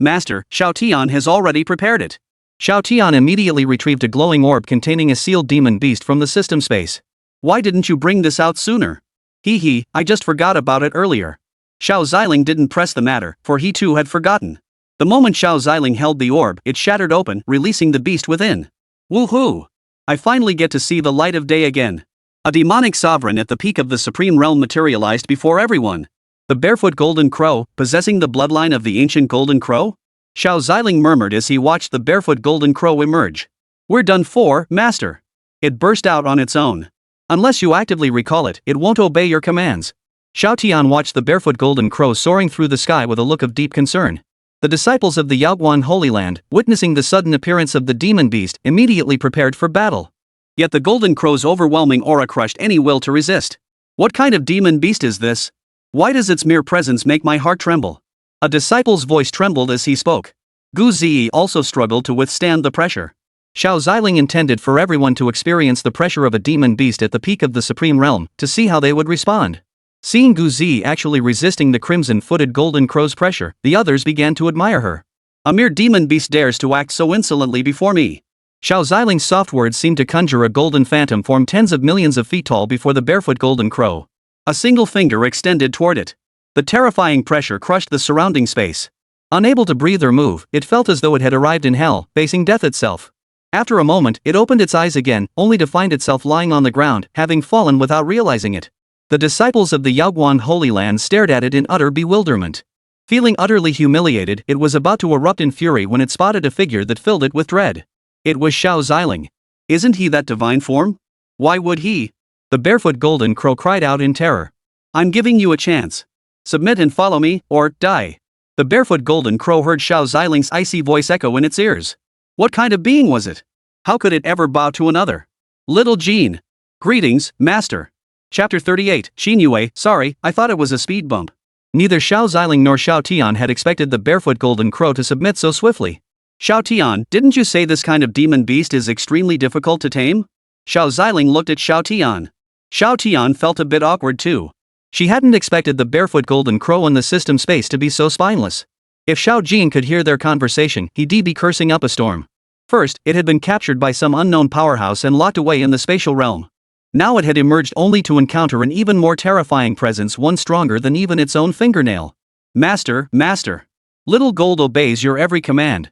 Speaker 2: Master, Xiao Tian has already prepared it. Xiao Tian immediately retrieved a glowing orb containing a sealed demon beast from the system space. Why didn't you bring this out sooner? I just forgot about it earlier. Xiao Ziling didn't press the matter, for he too had forgotten. The moment Xiao Ziling held the orb, it shattered open, releasing the beast within. Woohoo! I finally get to see the light of day again. A demonic sovereign at the peak of the supreme realm materialized before everyone. The barefoot golden crow, possessing the bloodline of the ancient golden crow? Xiao Ziling murmured as he watched the barefoot golden crow emerge. We're done for, Master. It burst out on its own. Unless you actively recall it, it won't obey your commands. Xiao Tian watched the barefoot golden crow soaring through the sky with a look of deep concern. The disciples of the Yaoguang Holy Land, witnessing the sudden appearance of the demon beast, immediately prepared for battle. Yet the golden crow's overwhelming aura crushed any will to resist. What kind of demon beast is this? Why does its mere presence make my heart tremble? A disciple's voice trembled as he spoke. Gu Zi also struggled to withstand the pressure. Xiao Ziling intended for everyone to experience the pressure of a demon beast at the peak of the supreme realm, to see how they would respond. Seeing Gu Zi actually resisting the crimson-footed golden crow's pressure, the others began to admire her. A mere demon beast dares to act so insolently before me. Xiao Ziling's soft words seemed to conjure a golden phantom form tens of millions of feet tall before the barefoot golden crow. A single finger extended toward it. The terrifying pressure crushed the surrounding space. Unable to breathe or move, it felt as though it had arrived in hell, facing death itself. After a moment, it opened its eyes again, only to find itself lying on the ground, having fallen without realizing it. The disciples of the Yaoguang Holy Land stared at it in utter bewilderment. Feeling utterly humiliated, it was about to erupt in fury when it spotted a figure that filled it with dread. It was Xiao Ziling. Isn't he that divine form? Why would he? The barefoot golden crow cried out in terror. I'm giving you a chance. Submit and follow me, or die. The barefoot golden crow heard Xiao Ziling's icy voice echo in its ears. What kind of being was it? How could it ever bow to another? Little Jean. Greetings, Master. Chapter 38, Xinyue, sorry, I thought it was a speed bump. Neither Xiao Ziling nor Xiao Tian had expected the barefoot golden crow to submit so swiftly. Xiao Tian, didn't you say this kind of demon beast is extremely difficult to tame? Xiao Ziling looked at Xiao Tian. Xiao Tian felt a bit awkward too. She hadn't expected the barefoot golden crow in the system space to be so spineless. If Xiao Jin could hear their conversation, he'd be cursing up a storm. First, it had been captured by some unknown powerhouse and locked away in the spatial realm. Now it had emerged only to encounter an even more terrifying presence, one stronger than even its own fingernail. Master, Master. Little Gold obeys your every command.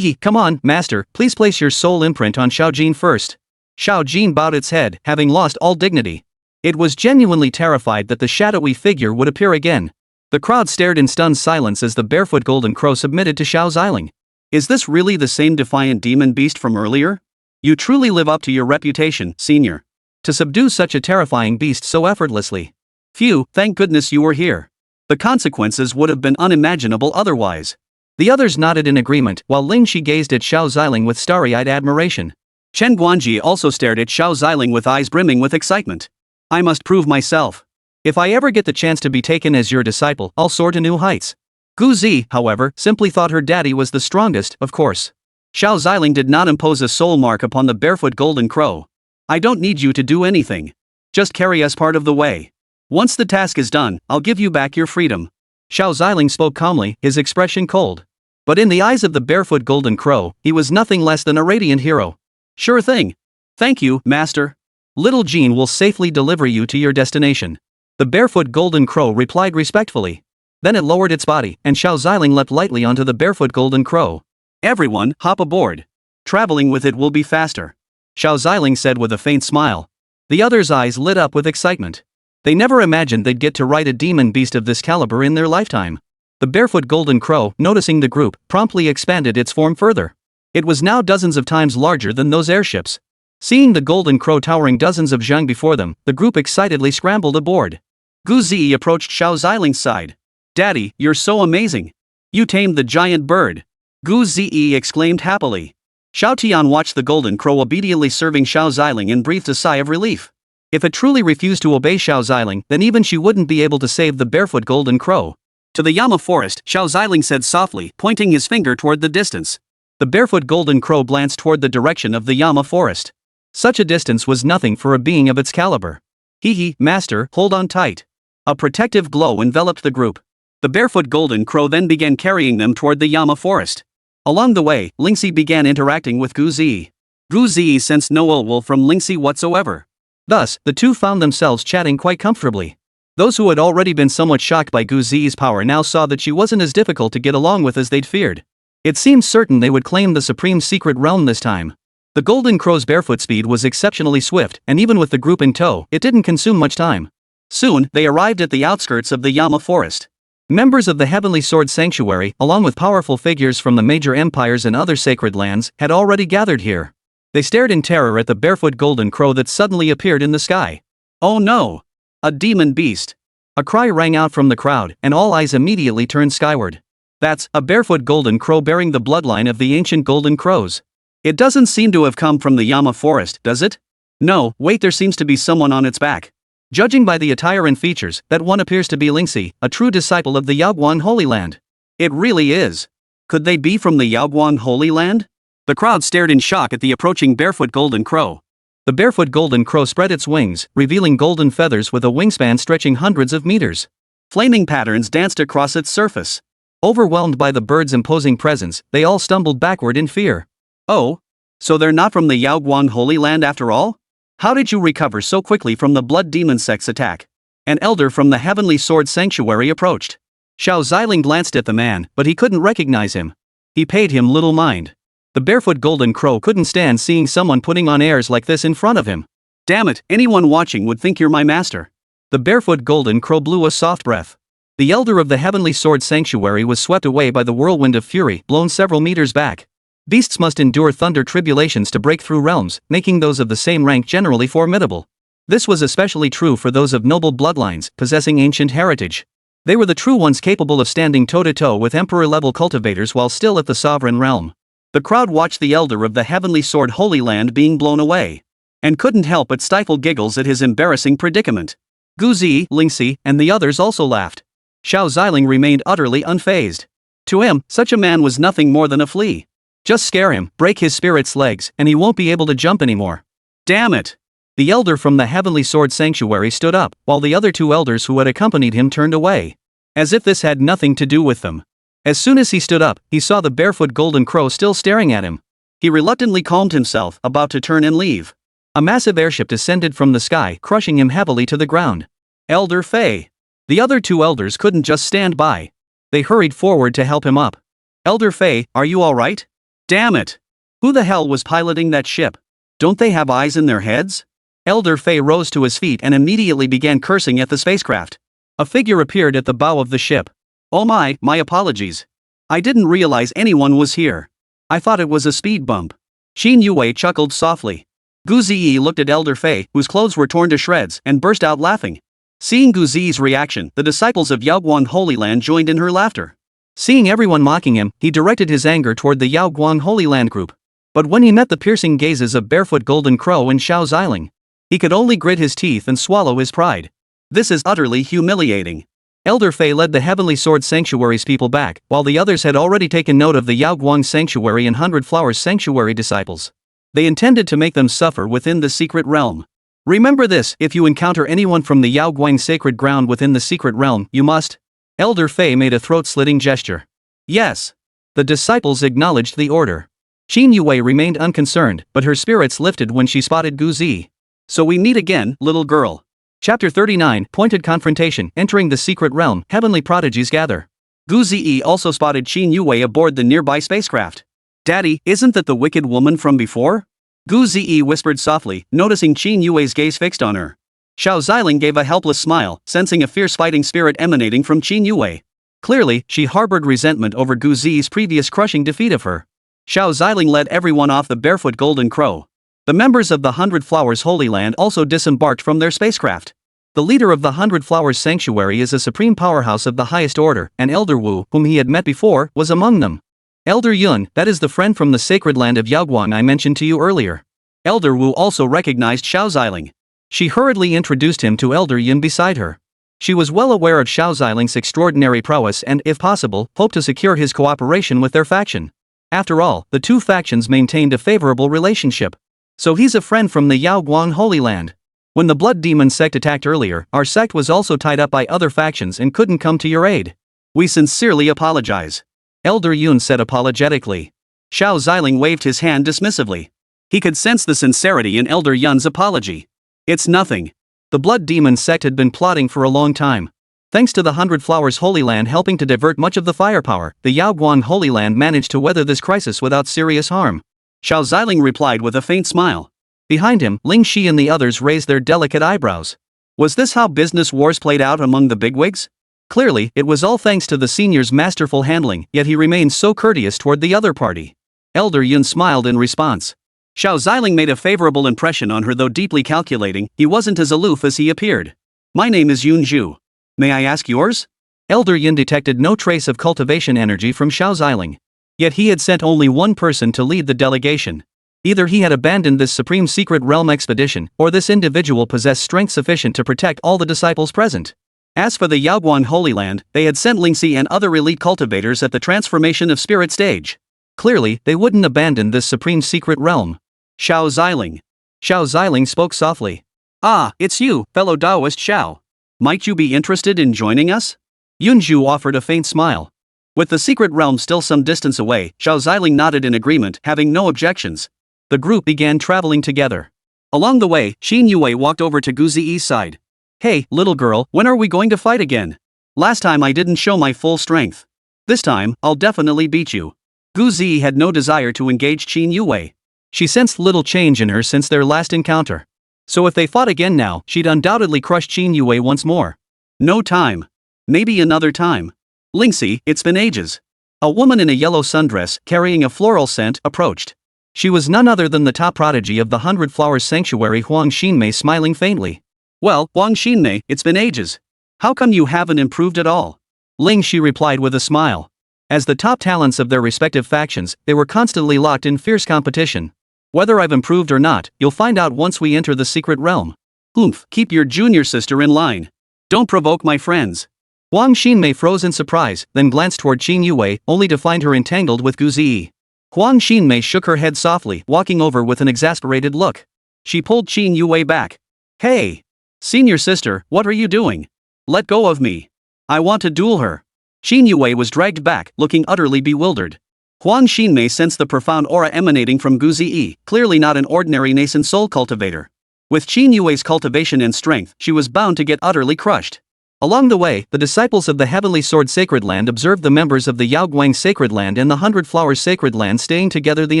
Speaker 2: Come on, Master, please place your soul imprint on Xiao Jin first. Xiao Jin bowed its head, having lost all dignity. It was genuinely terrified that the shadowy figure would appear again. The crowd stared in stunned silence as the barefoot golden crow submitted to Xiao Ziling. Is this really the same defiant demon beast from earlier? You truly live up to your reputation, senior. To subdue such a terrifying beast so effortlessly. Phew, thank goodness you were here. The consequences would have been unimaginable otherwise. The others nodded in agreement, while Ling Shi gazed at Xiao Ziling with starry-eyed admiration. Chen Guanji also stared at Xiao Ziling with eyes brimming with excitement. I must prove myself. If I ever get the chance to be taken as your disciple, I'll soar to new heights. Gu Zi, however, simply thought her daddy was the strongest, of course. Xiao Ziling did not impose a soul mark upon the barefoot golden crow. I don't need you to do anything. Just carry us part of the way. Once the task is done, I'll give you back your freedom. Xiao Ziling spoke calmly, his expression cold. But in the eyes of the barefoot golden crow, he was nothing less than a radiant hero. Sure thing. Thank you, Master. Little Jean will safely deliver you to your destination. The barefoot golden crow replied respectfully. Then it lowered its body, and Xiao Ziling leapt lightly onto the barefoot golden crow. Everyone, hop aboard. Traveling with it will be faster. Xiao Ziling said with a faint smile. The others' eyes lit up with excitement. They never imagined they'd get to ride a demon beast of this caliber in their lifetime. The barefoot golden crow, noticing the group, promptly expanded its form further. It was now dozens of times larger than those airships. Seeing the golden crow towering dozens of zhang before them, the group excitedly scrambled aboard. Gu Zi approached Xiao Ziling's side. Daddy, you're so amazing. You tamed the giant bird. Gu Zi exclaimed happily. Xiao Tian watched the golden crow obediently serving Xiao Ziling and breathed a sigh of relief. If it truly refused to obey Xiao Ziling, then even she wouldn't be able to save the barefoot golden crow. To the Yama forest, Xiao Ziling said softly, pointing his finger toward the distance. The barefoot golden crow glanced toward the direction of the Yama forest. Such a distance was nothing for a being of its caliber. Hee, master, hold on tight. A protective glow enveloped the group. The barefoot golden crow then began carrying them toward the Yama forest. Along the way, Lingxi began interacting with Gu Zi. Gu Zi sensed no ill will from Lingxi whatsoever. Thus, the two found themselves chatting quite comfortably. Those who had already been somewhat shocked by Gu Zi's power now saw that she wasn't as difficult to get along with as they'd feared. It seemed certain they would claim the supreme secret realm this time. The golden crow's barefoot speed was exceptionally swift, and even with the group in tow, it didn't consume much time. Soon, they arrived at the outskirts of the Yama forest. Members of the Heavenly Sword Sanctuary, along with powerful figures from the major empires and other sacred lands, had already gathered here. They stared in terror at the barefoot golden crow that suddenly appeared in the sky. Oh no! A demon beast! A cry rang out from the crowd, and all eyes immediately turned skyward. That's a barefoot golden crow bearing the bloodline of the ancient golden crows. It doesn't seem to have come from the Yama forest, does it? No, wait, there seems to be someone on its back. Judging by the attire and features, that one appears to be Lingxi, a true disciple of the Yaoguan Holy Land. It really is. Could they be from the Yaoguan Holy Land? The crowd stared in shock at the approaching barefoot golden crow. The barefoot golden crow spread its wings, revealing golden feathers with a wingspan stretching hundreds of meters. Flaming patterns danced across its surface. Overwhelmed by the bird's imposing presence, they all stumbled backward in fear. Oh? So they're not from the Yaoguan Holy Land after all? How did you recover so quickly from the blood demon sect's attack? An elder from the Heavenly Sword Sanctuary approached. Xiao Ziling glanced at the man, but he couldn't recognize him. He paid him little mind. The barefoot golden crow couldn't stand seeing someone putting on airs like this in front of him. Damn it, anyone watching would think you're my master. The barefoot golden crow blew a soft breath. The elder of the Heavenly Sword Sanctuary was swept away by the whirlwind of fury, blown several meters back. Beasts must endure thunder tribulations to break through realms, making those of the same rank generally formidable. This was especially true for those of noble bloodlines, possessing ancient heritage. They were the true ones capable of standing toe-to-toe with emperor-level cultivators while still at the sovereign realm. The crowd watched the elder of the Heavenly Sword Holy Land being blown away, and couldn't help but stifle giggles at his embarrassing predicament. Gu Zi, Lingxi, and the others also laughed. Xiao Ziling remained utterly unfazed. To him, such a man was nothing more than a flea. Just scare him, break his spirit's legs, and he won't be able to jump anymore. Damn it! The elder from the Heavenly Sword Sanctuary stood up, while the other two elders who had accompanied him turned away. As if this had nothing to do with them. As soon as he stood up, he saw the barefoot golden crow still staring at him. He reluctantly calmed himself, about to turn and leave. A massive airship descended from the sky, crushing him heavily to the ground. Elder Fei. The other two elders couldn't just stand by. They hurried forward to help him up. Elder Fei, are you alright? Damn it! Who the hell was piloting that ship? Don't they have eyes in their heads? Elder Fei rose to his feet and immediately began cursing at the spacecraft. A figure appeared at the bow of the ship. Oh my apologies. I didn't realize anyone was here. I thought it was a speed bump. Xin Yue chuckled softly. Gu Ziyi looked at Elder Fei, whose clothes were torn to shreds, and burst out laughing. Seeing Gu Ziyi's reaction, the disciples of Yaoguan Holy Land joined in her laughter. Seeing everyone mocking him, he directed his anger toward the Yaoguan Holy Land group. But when he met the piercing gazes of barefoot golden crow and Xiao Ziling, he could only grit his teeth and swallow his pride. This is utterly humiliating. Elder Fei led the Heavenly Sword Sanctuary's people back, while the others had already taken note of the Yaoguang Sanctuary and Hundred Flowers Sanctuary disciples. They intended to make them suffer within the secret realm. Remember this, if you encounter anyone from the Yaoguang sacred ground within the secret realm, you must. Elder Fei made a throat-slitting gesture. Yes. The disciples acknowledged the order. Xin Yue remained unconcerned, but her spirits lifted when she spotted Gu Zi. So we meet again, little girl. Chapter 39, Pointed Confrontation. Entering the secret realm, heavenly prodigies gather. Gu Zi also spotted Xin Yue aboard the nearby spacecraft. Daddy, isn't that the wicked woman from before? Gu Zi whispered softly, noticing Qin Yue's gaze fixed on her. Xiao Ziling gave a helpless smile, sensing a fierce fighting spirit emanating from Qin Yue. Clearly, she harbored resentment over Gu Zi's previous crushing defeat of her. Xiao Ziling led everyone off the barefoot golden crow. The members of the Hundred Flowers Holy Land also disembarked from their spacecraft. The leader of the Hundred Flowers Sanctuary is a supreme powerhouse of the highest order, and Elder Wu, whom he had met before, was among them. Elder Yun, that is the friend from the sacred land of Yaoguang I mentioned to you earlier. Elder Wu also recognized Xiao Ziling. She hurriedly introduced him to Elder Yun beside her. She was well aware of Xiao Ziling's extraordinary prowess and, if possible, hoped to secure his cooperation with their faction. After all, the two factions maintained a favorable relationship. So he's a friend from the Yaoguang Holy Land. When the Blood Demon Sect attacked earlier, our sect was also tied up by other factions and couldn't come to your aid. We sincerely apologize. Elder Yun said apologetically. Xiao Ziling waved his hand dismissively. He could sense the sincerity in Elder Yun's apology. It's nothing. The Blood Demon Sect had been plotting for a long time. Thanks to the Hundred Flowers Holy Land helping to divert much of the firepower, the Yaoguang Holy Land managed to weather this crisis without serious harm. Xiao Ziling replied with a faint smile. Behind him, Ling Shi and the others raised their delicate eyebrows. Was this how business wars played out among the bigwigs? Clearly, it was all thanks to the senior's masterful handling, yet he remained so courteous toward the other party. Elder Yun smiled in response. Xiao Ziling made a favorable impression on her, though deeply calculating, he wasn't as aloof as he appeared. My name is Yun Zhu. May I ask yours? Elder Yun detected no trace of cultivation energy from Xiao Ziling. Yet he had sent only one person to lead the delegation. Either he had abandoned this supreme secret realm expedition, or this individual possessed strength sufficient to protect all the disciples present. As for the Yaoguang Holy Land, they had sent Lingxi and other elite cultivators at the transformation of spirit stage. Clearly, they wouldn't abandon this supreme secret realm. Xiao Ziling. Xiao Ziling spoke softly. Ah, it's you, fellow Taoist Xiao. Might you be interested in joining us? Yunzhu offered a faint smile. With the secret realm still some distance away, Xiao Ziling nodded in agreement, having no objections. The group began traveling together. Along the way, Qin Yue walked over to Gu Ziyi's side. Hey, little girl, when are we going to fight again? Last time I didn't show my full strength. This time, I'll definitely beat you. Gu Ziyi had no desire to engage Qin Yue. She sensed little change in her since their last encounter. So if they fought again now, she'd undoubtedly crush Qin Yue once more. No time. Maybe another time. Lingxi, it's been ages. A woman in a yellow sundress, carrying a floral scent, approached. She was none other than the top prodigy of the Hundred Flowers Sanctuary, Huang Xinmei, smiling faintly. Well, Huang Xinmei, it's been ages. How come you haven't improved at all? Ling Shi replied with a smile. As the top talents of their respective factions, they were constantly locked in fierce competition. Whether I've improved or not, you'll find out once we enter the secret realm. Oomph, keep your junior sister in line. Don't provoke my friends. Huang Xinmei froze in surprise, then glanced toward Qin Yue, only to find her entangled with Gu Ziyi. Huang Xinmei shook her head softly, walking over with an exasperated look. She pulled Qin Yue back. Hey! Senior sister, what are you doing? Let go of me. I want to duel her. Qin Yue was dragged back, looking utterly bewildered. Huang Xinmei sensed the profound aura emanating from Gu Ziyi, clearly not an ordinary nascent soul cultivator. With Qin Yue's cultivation and strength, she was bound to get utterly crushed. Along the way, the disciples of the Heavenly Sword Sacred Land observed the members of the Yaoguang Sacred Land and the Hundred Flowers Sacred Land staying together the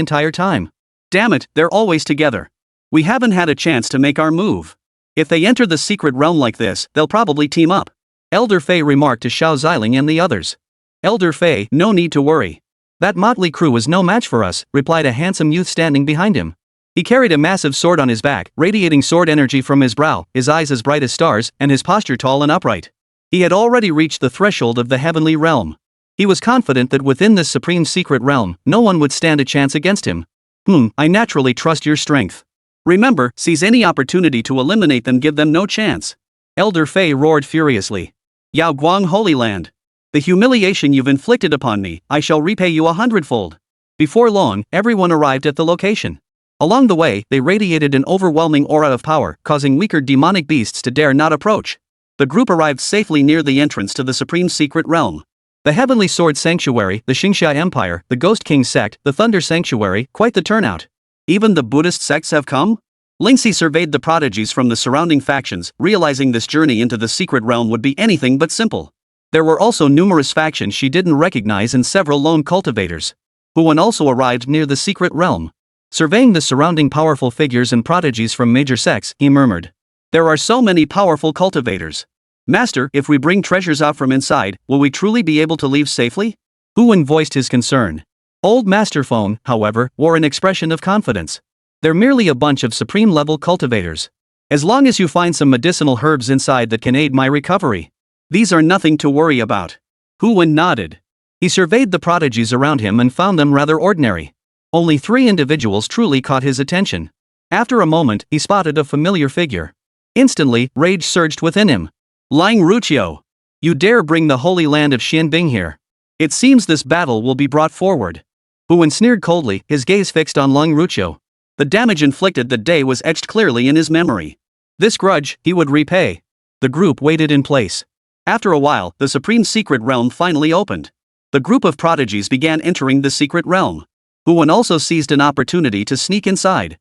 Speaker 2: entire time. Damn it, they're always together. We haven't had a chance to make our move. If they enter the secret realm like this, they'll probably team up. Elder Fei remarked to Xiao Ziling and the others. Elder Fei, no need to worry. That motley crew is no match for us, replied a handsome youth standing behind him. He carried a massive sword on his back, radiating sword energy from his brow, his eyes as bright as stars, and his posture tall and upright. He had already reached the threshold of the heavenly realm. He was confident that within this supreme secret realm, no one would stand a chance against him. I naturally trust your strength. Remember, seize any opportunity to eliminate them, give them no chance. Elder Fei roared furiously. Yaoguang Holy Land. The humiliation you've inflicted upon me, I shall repay you 100-fold. Before long, everyone arrived at the location. Along the way, they radiated an overwhelming aura of power, causing weaker demonic beasts to dare not approach. The group arrived safely near the entrance to the supreme secret realm. The Heavenly Sword Sanctuary, the Xingxia Empire, the Ghost King Sect, the Thunder Sanctuary, quite the turnout. Even the Buddhist sects have come? Lingxi surveyed the prodigies from the surrounding factions, realizing this journey into the secret realm would be anything but simple. There were also numerous factions she didn't recognize and several lone cultivators. Huan also arrived near the secret realm. Surveying the surrounding powerful figures and prodigies from major sects, he murmured. There are so many powerful cultivators. Master, if we bring treasures out from inside, will we truly be able to leave safely? Huan voiced his concern. Old Master Phone, however, wore an expression of confidence. They're merely a bunch of supreme-level cultivators. As long as you find some medicinal herbs inside that can aid my recovery. These are nothing to worry about. Huan nodded. He surveyed the prodigies around him and found them rather ordinary. Only 3 individuals truly caught his attention. After a moment, he spotted a familiar figure. Instantly, rage surged within him. Lang Ruqiu! You dare bring the holy land of Xianbing here? It seems this battle will be brought forward. Huan sneered coldly, his gaze fixed on Lang Ruqiu. The damage inflicted that day was etched clearly in his memory. This grudge, he would repay. The group waited in place. After a while, the supreme secret realm finally opened. The group of prodigies began entering the secret realm. Huan also seized an opportunity to sneak inside.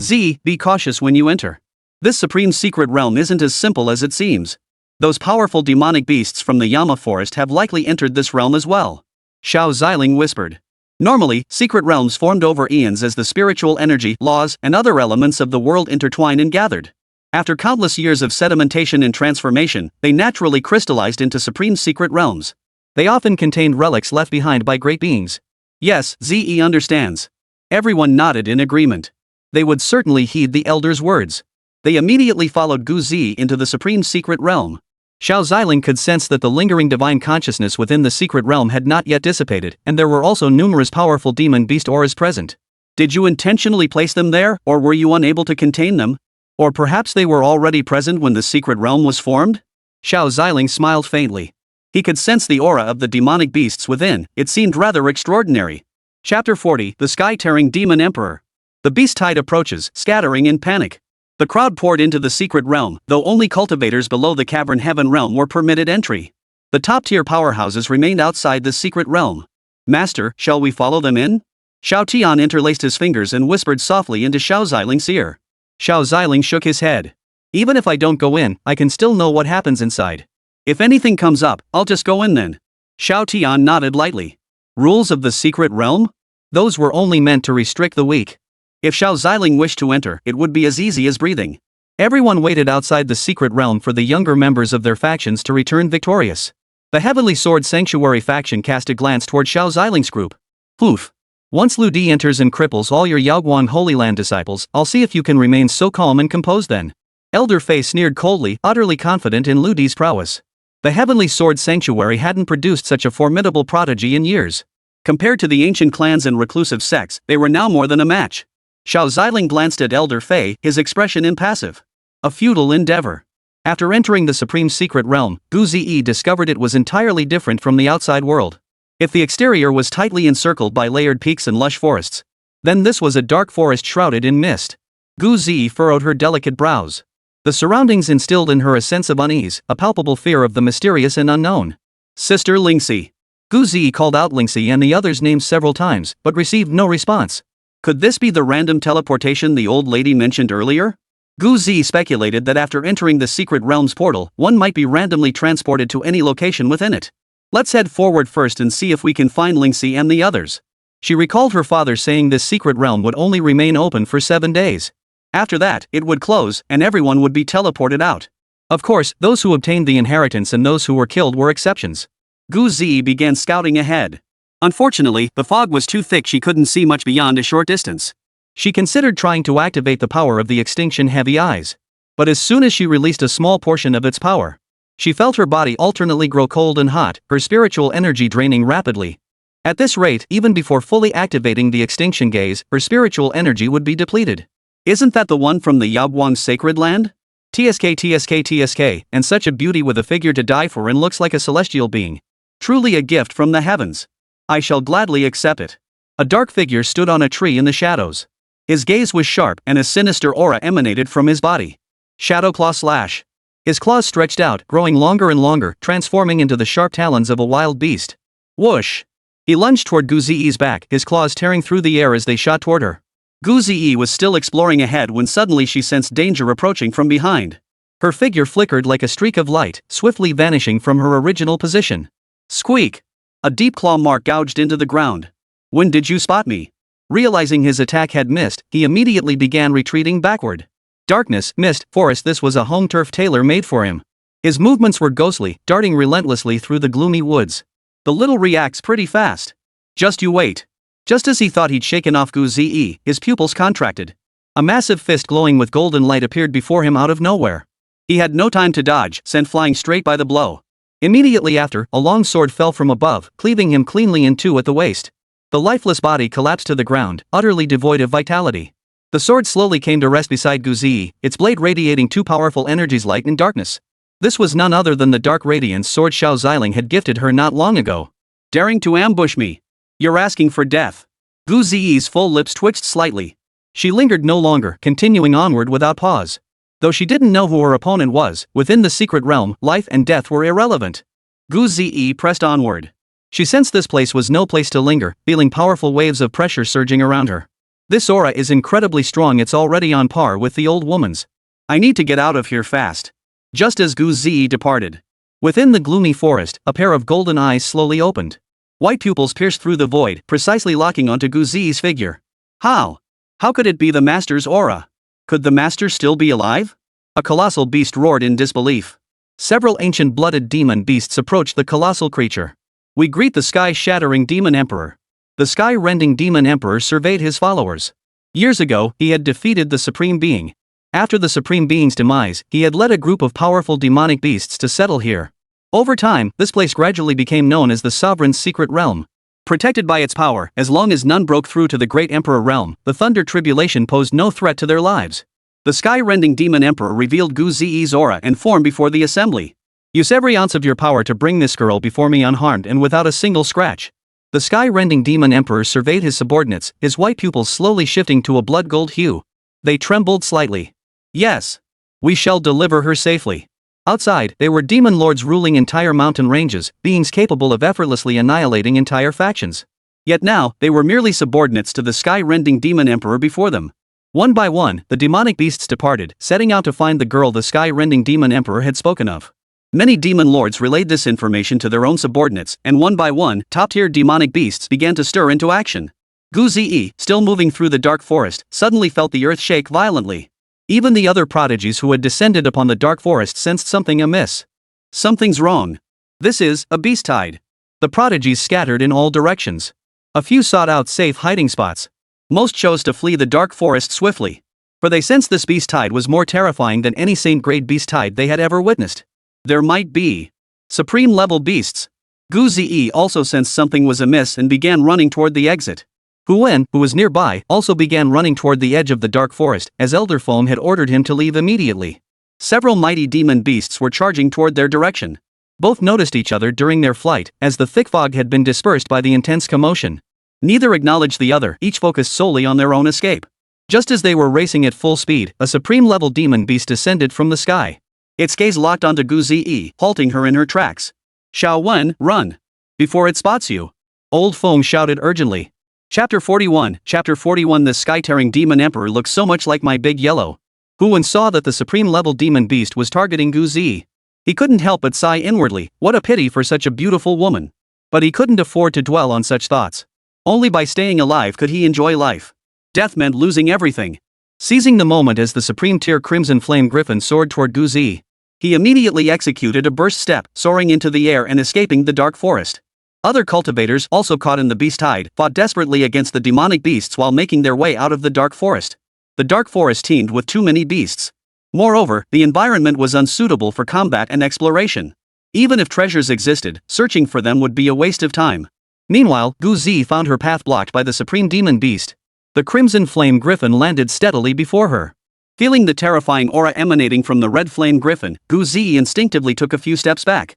Speaker 2: Be cautious when you enter. This supreme secret realm isn't as simple as it seems. Those powerful demonic beasts from the Yama forest have likely entered this realm as well. Xiao Ziling whispered. Normally, secret realms formed over eons as the spiritual energy, laws, and other elements of the world intertwined and gathered. After countless years of sedimentation and transformation, they naturally crystallized into supreme secret realms. They often contained relics left behind by great beings. Yes, Ze understands. Everyone nodded in agreement. They would certainly heed the elder's words. They immediately followed Gu Zi into the supreme secret realm. Xiao Ziling could sense that the lingering divine consciousness within the secret realm had not yet dissipated, and there were also numerous powerful demon beast auras present. Did you intentionally place them there, or were you unable to contain them? Or perhaps they were already present when the secret realm was formed? Xiao Ziling smiled faintly. He could sense the aura of the demonic beasts within. It seemed rather extraordinary. Chapter 40, The Sky-Tearing Demon Emperor. The beast tide approaches, scattering in panic. The crowd poured into the secret realm, though only cultivators below the cavern heaven realm were permitted entry. The top-tier powerhouses remained outside the secret realm. Master, shall we follow them in? Xiao Tian interlaced his fingers and whispered softly into Xiao Ziling's ear. Xiao Ziling shook his head. Even if I don't go in, I can still know what happens inside. If anything comes up, I'll just go in then. Xiao Tian nodded lightly. Rules of the secret realm? Those were only meant to restrict the weak. If Xiao Ziling wished to enter, it would be as easy as breathing. Everyone waited outside the secret realm for the younger members of their factions to return victorious. The Heavenly Sword Sanctuary faction cast a glance toward Xiao Ziling's group. Poof. Once Lu Di enters and cripples all your Yaoguang Holy Land disciples, I'll see if you can remain so calm and composed then. Elder Fei sneered coldly, utterly confident in Lu Di's prowess. The Heavenly Sword Sanctuary hadn't produced such a formidable prodigy in years. Compared to the ancient clans and reclusive sects, they were now more than a match. Xiao Ziling glanced at Elder Fei, his expression impassive. A futile endeavor. After entering the supreme secret realm, Gu Zi discovered it was entirely different from the outside world. If the exterior was tightly encircled by layered peaks and lush forests, then this was a dark forest shrouded in mist. Gu Zi furrowed her delicate brows. The surroundings instilled in her a sense of unease, a palpable fear of the mysterious and unknown. Sister Lingxi. Gu Zi called out Lingxi and the others' names several times, but received no response. Could this be the random teleportation the old lady mentioned earlier? Gu Zi speculated that after entering the secret realm's portal, one might be randomly transported to any location within it. Let's head forward first and see if we can find Lingxi and the others. She recalled her father saying this secret realm would only remain open for 7 days. After that, it would close, and everyone would be teleported out. Of course, those who obtained the inheritance and those who were killed were exceptions. Gu Zi began scouting ahead. Unfortunately, the fog was too thick, she couldn't see much beyond a short distance. She considered trying to activate the power of the extinction heavy eyes. But as soon as she released a small portion of its power, she felt her body alternately grow cold and hot, her spiritual energy draining rapidly. At this rate, even before fully activating the extinction gaze, her spiritual energy would be depleted. Isn't that the one from the Yaoguang sacred land? TSK, and such a beauty with a figure to die for and looks like a celestial being. Truly a gift from the heavens. I shall gladly accept it. A dark figure stood on a tree in the shadows. His gaze was sharp and a sinister aura emanated from his body. Shadow claw slash. His claws stretched out, growing longer and longer, transforming into the sharp talons of a wild beast. Whoosh! He lunged toward Gu Zi's back, his claws tearing through the air as they shot toward her. Gu Zi was still exploring ahead when suddenly she sensed danger approaching from behind. Her figure flickered like a streak of light, swiftly vanishing from her original position. Squeak! A deep claw mark gouged into the ground. When did you spot me? Realizing his attack had missed, he immediately began retreating backward. Darkness, mist, forest. This was a home turf tailor-made for him. His movements were ghostly, darting relentlessly through the gloomy woods. The little reacts pretty fast. Just you wait. Just as he thought he'd shaken off Gouged, his pupils contracted. A massive fist glowing with golden light appeared before him out of nowhere. He had no time to dodge, sent flying straight by the blow. Immediately after, a long sword fell from above, cleaving him cleanly in two at the waist. The lifeless body collapsed to the ground, utterly devoid of vitality. The sword slowly came to rest beside Gouged, its blade radiating two powerful energies, light and darkness. This was none other than the dark radiance sword Xiao Ziling had gifted her not long ago. Daring to ambush me? You're asking for death. Gouged's full lips twitched slightly. She lingered no longer, continuing onward without pause. Though she didn't know who her opponent was, within the secret realm, life and death were irrelevant. Gouged pressed onward. She sensed this place was no place to linger, feeling powerful waves of pressure surging around her. This aura is incredibly strong, it's already on par with the old woman's. I need to get out of here fast. Just as Gouged departed. Within the gloomy forest, a pair of golden eyes slowly opened. White pupils pierced through the void, precisely locking onto Gouged's figure. How? How could it be the master's aura? Could the master still be alive? A colossal beast roared in disbelief. Several ancient blooded demon beasts approached the colossal creature. We greet the sky-shattering demon emperor. The sky-rending demon emperor surveyed his followers. Years ago, he had defeated the supreme being. After the supreme being's demise, he had led a group of powerful demonic beasts to settle here. Over time, this place gradually became known as the sovereign's secret realm. Protected by its power, as long as none broke through to the great emperor realm, the thunder tribulation posed no threat to their lives. The sky-rending demon emperor revealed Gouged's aura and form before the assembly. Use every ounce of your power to bring this girl before me unharmed and without a single scratch. The sky-rending demon emperor surveyed his subordinates, his white pupils slowly shifting to a blood-gold hue. They trembled slightly. Yes. We shall deliver her safely. Outside, they were demon lords ruling entire mountain ranges, beings capable of effortlessly annihilating entire factions. Yet now, they were merely subordinates to the sky-rending demon emperor before them. One by one, the demonic beasts departed, setting out to find the girl the sky-rending demon emperor had spoken of. Many demon lords relayed this information to their own subordinates, and one by one, top-tier demonic beasts began to stir into action. Gouged, still moving through the dark forest, suddenly felt the earth shake violently. Even the other prodigies who had descended upon the dark forest sensed something amiss. Something's wrong. This is a beast tide. The prodigies scattered in all directions. A few sought out safe hiding spots. Most chose to flee the dark forest swiftly. For they sensed this beast tide was more terrifying than any saint-grade beast tide they had ever witnessed. There might be supreme-level beasts. Gouged also sensed something was amiss and began running toward the exit. Huwen, who was nearby, also began running toward the edge of the dark forest, as Elder Foam had ordered him to leave immediately. Several mighty demon beasts were charging toward their direction. Both noticed each other during their flight, as the thick fog had been dispersed by the intense commotion. Neither acknowledged the other, each focused solely on their own escape. Just as they were racing at full speed, a supreme-level demon beast descended from the sky. Its gaze locked onto Gouged, halting her in her tracks. Xiao Wen, run! Before it spots you! Old Foam shouted urgently. Chapter 41. Chapter 41. The sky-tearing demon emperor looks so much like my big yellow. Huwen saw that the supreme-level demon beast was targeting Gouged. He couldn't help but sigh inwardly, what a pity for such a beautiful woman. But he couldn't afford to dwell on such thoughts. Only by staying alive could he enjoy life. Death meant losing everything. Seizing the moment as the supreme-tier crimson flame griffin soared toward Gouged, he immediately executed a burst step, soaring into the air and escaping the dark forest. Other cultivators, also caught in the beast tide, fought desperately against the demonic beasts while making their way out of the dark forest. The dark forest teemed with too many beasts. Moreover, the environment was unsuitable for combat and exploration. Even if treasures existed, searching for them would be a waste of time. Meanwhile, Gouged found her path blocked by the supreme demon beast. The crimson flame griffin landed steadily before her. Feeling the terrifying aura emanating from the red flame griffin, Gouged instinctively took a few steps back.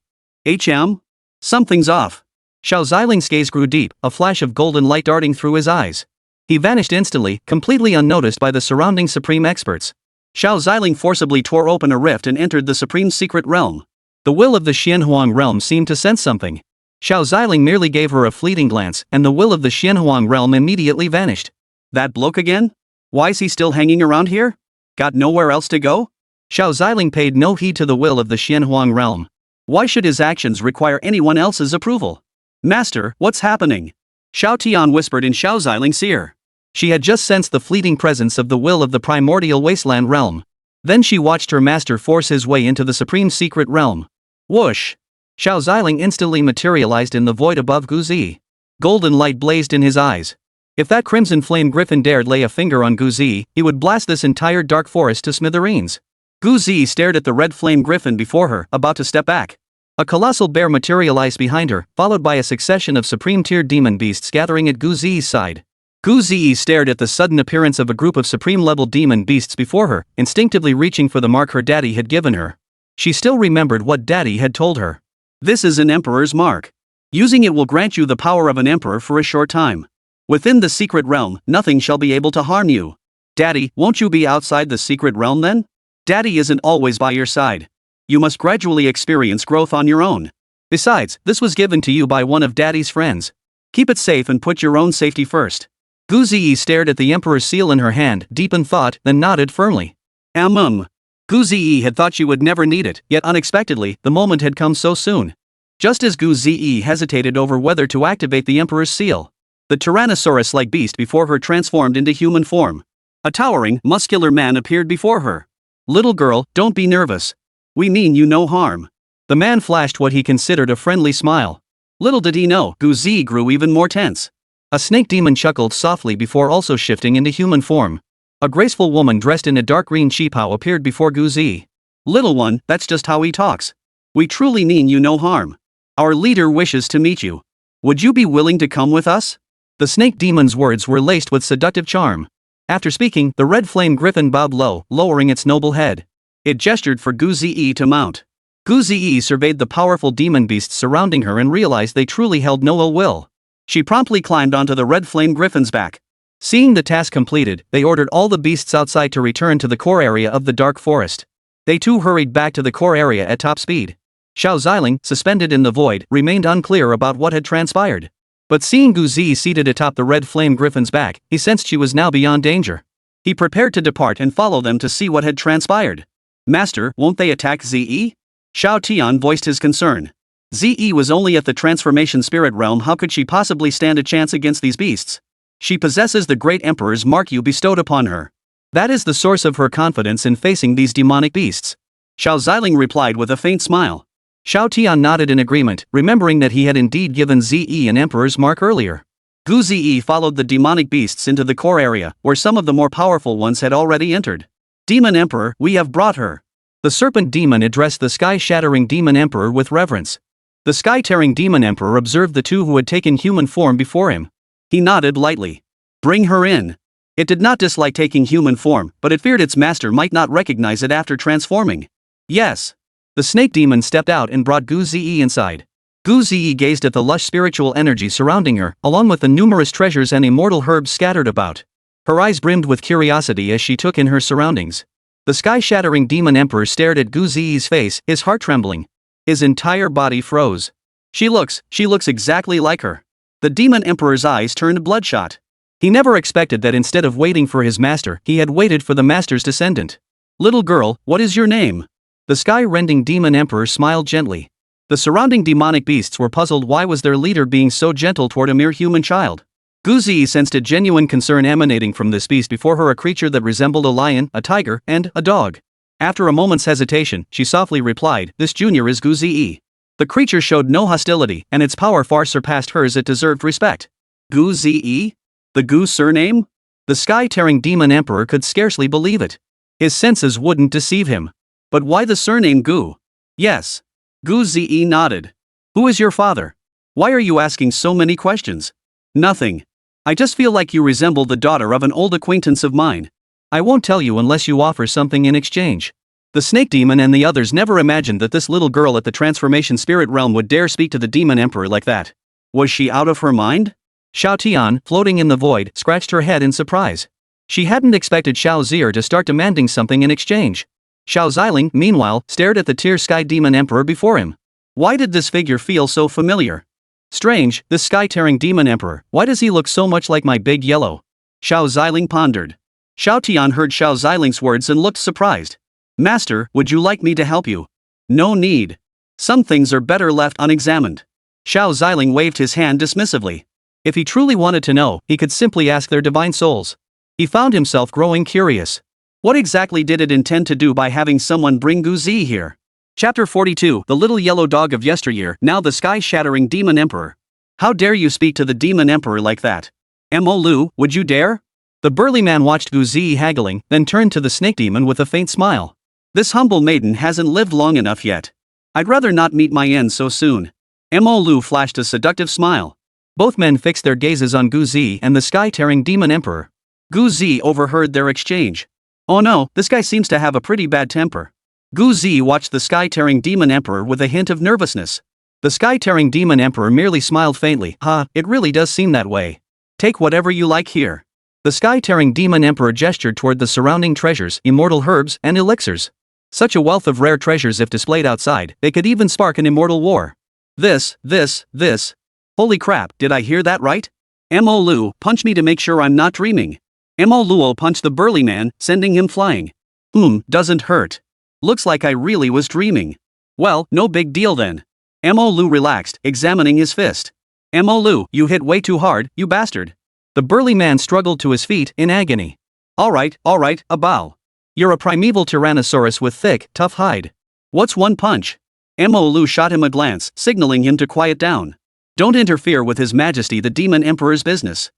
Speaker 2: Something's off. Xiao Ziling's gaze grew deep, a flash of golden light darting through his eyes. He vanished instantly, completely unnoticed by the surrounding supreme experts. Xiao Ziling forcibly tore open a rift and entered the supreme secret realm. The will of the Xianhuang realm seemed to sense something. Xiao Ziling merely gave her a fleeting glance, and the will of the Xianhuang realm immediately vanished. That bloke again? Why's he still hanging around here? Got nowhere else to go? Xiao Ziling paid no heed to the will of the Xianhuang realm. Why should his actions require anyone else's approval? Master, what's happening? Xiao Tian whispered in Xiao Ziling's ear.
Speaker 1: She had just sensed the fleeting presence of the will of the primordial wasteland realm. Then she watched her master force his way into the supreme secret realm. Whoosh! Xiao Ziling instantly materialized in the void above Guzi. Golden light blazed in his eyes. If that crimson flame griffin dared lay a finger on Guzi, he would blast this entire dark forest to smithereens. Guzi stared at the red flame griffin before her, about to step back. A colossal bear materialized behind her, followed by a succession of supreme-tier demon beasts gathering at Guzi's side. Guzi stared at the sudden appearance of a group of supreme-level demon beasts before her, instinctively reaching for the mark her daddy had given her. She still remembered what daddy had told her.
Speaker 2: This is an emperor's mark. Using it will grant you the power of an emperor for a short time. Within the secret realm, nothing shall be able to harm you. Daddy, won't you be outside the secret realm then? Daddy isn't always by your side. You must gradually experience growth on your own. Besides, this was given to you by one of Daddy's friends. Keep it safe and put your own safety first. Guzi stared at the emperor's seal in her hand, deep in thought, then nodded firmly. Guzi had thought she would never need it, yet unexpectedly, the moment had come so soon. Just as Guzi hesitated over whether to activate the emperor's seal, the Tyrannosaurus-like beast before her transformed into human form. A towering, muscular man appeared before her. Little girl, don't be nervous. We mean you no harm. The man flashed what he considered a friendly smile. Little did he know, Guzi grew even more tense. A snake demon chuckled softly before also shifting into human form. A graceful woman dressed in a dark green cheephao appeared before Guzi. Little one, that's just how he talks. We truly mean you no harm. Our leader wishes to meet you. Would you be willing to come with us? The snake demon's words were laced with seductive charm. After speaking, the red flame griffin bowed low, lowering its noble head. It gestured for Guzi to mount. Guzi surveyed the powerful demon beasts surrounding her and realized they truly held no ill will. She promptly climbed onto the red flame griffin's back. Seeing the task completed, they ordered all the beasts outside to return to the core area of the dark forest. They too hurried back to the core area at top speed. Xiao Ziling, suspended in the void, remained unclear about what had transpired. But seeing Guzi seated atop the red flame griffin's back, he sensed she was now beyond danger. He prepared to depart and follow them to see what had transpired. Master, won't they attack Ze? Xiao Tian voiced his concern. Ze was only at the transformation spirit realm, how could she possibly stand a chance against these beasts? She possesses the great emperor's mark you bestowed upon her. That is the source of her confidence in facing these demonic beasts. Xiao Ziling replied with a faint smile. Xiao Tian nodded in agreement, remembering that he had indeed given Ze an emperor's mark earlier. Guzi followed the demonic beasts into the core area, where some of the more powerful ones had already entered. Demon Emperor, we have brought her. The serpent demon addressed the sky-shattering demon emperor with reverence. The sky-tearing demon emperor observed the two who had taken human form before him. He nodded lightly. Bring her in. It did not dislike taking human form, but it feared its master might not recognize it after transforming. Yes. The snake demon stepped out and brought Guzi inside. Guzi gazed at the lush spiritual energy surrounding her, along with the numerous treasures and immortal herbs scattered about. Her eyes brimmed with curiosity as she took in her surroundings. The sky-shattering demon emperor stared at Guzi's face, his heart trembling. His entire body froze. She looks exactly like her. The demon emperor's eyes turned bloodshot. He never expected that instead of waiting for his master, he had waited for the master's descendant. Little girl, what is your name? The sky-rending demon emperor smiled gently. The surrounding demonic beasts were puzzled why was their leader being so gentle toward a mere human child. Guzi sensed a genuine concern emanating from this beast before her, a creature that resembled a lion, a tiger, and a dog. After a moment's hesitation, she softly replied, "This junior is Guzi." The creature showed no hostility, and its power far surpassed hers. It deserved respect. Guzi? The Gu surname? The sky-tearing demon emperor could scarcely believe it. His senses wouldn't deceive him. But why the surname Gu? Yes. Guzi nodded. Who is your father? Why are you asking so many questions? Nothing. I just feel like you resemble the daughter of an old acquaintance of mine. I won't tell you unless you offer something in exchange. The snake demon and the others never imagined that this little girl at the transformation spirit realm would dare speak to the demon emperor like that. Was she out of her mind? Xiao Tian, floating in the void, scratched her head in surprise. She hadn't expected Xiao Zier to start demanding something in exchange. Xiao Ziling, meanwhile, stared at the Tier Sky Demon Emperor before him. Why did this figure feel so familiar? Strange, this sky-tearing Demon Emperor, why does he look so much like my big yellow? Xiao Ziling pondered. Xiao Tian heard Xiao Ziling's words and looked surprised. Master, would you like me to help you? No need. Some things are better left unexamined. Xiao Ziling waved his hand dismissively. If he truly wanted to know, he could simply ask their divine souls. He found himself growing curious. What exactly did it intend to do by having someone bring Gu Zi here? Chapter 42, the little yellow dog of yesteryear, now the sky-shattering demon emperor. How dare you speak to the demon emperor like that? Mo Lu, would you dare? The burly man watched Gu Zi haggling, then turned to the snake demon with a faint smile. This humble maiden hasn't lived long enough yet. I'd rather not meet my end so soon. Mo Lu flashed a seductive smile. Both men fixed their gazes on Gu Zi and the sky-tearing demon emperor. Gu Zi overheard their exchange. Oh no, this guy seems to have a pretty bad temper. Gu Zi watched the sky-tearing demon emperor with a hint of nervousness. The sky-tearing demon emperor merely smiled faintly. It really does seem that way. Take whatever you like here. The sky-tearing demon emperor gestured toward the surrounding treasures, immortal herbs, and elixirs. Such a wealth of rare treasures, if displayed outside, they could even spark an immortal war. This. Holy crap, did I hear that right? Mo Lu, punch me to make sure I'm not dreaming. Mo Luo punched the burly man, sending him flying. Doesn't hurt. Looks like I really was dreaming. Well, no big deal then. Mo Lu relaxed, examining his fist. Mo Lu, you hit way too hard, you bastard. The burly man struggled to his feet in agony. Alright, a bow. You're a primeval tyrannosaurus with thick, tough hide. What's one punch? Mo Lu shot him a glance, signaling him to quiet down. Don't interfere with His Majesty the Demon Emperor's business.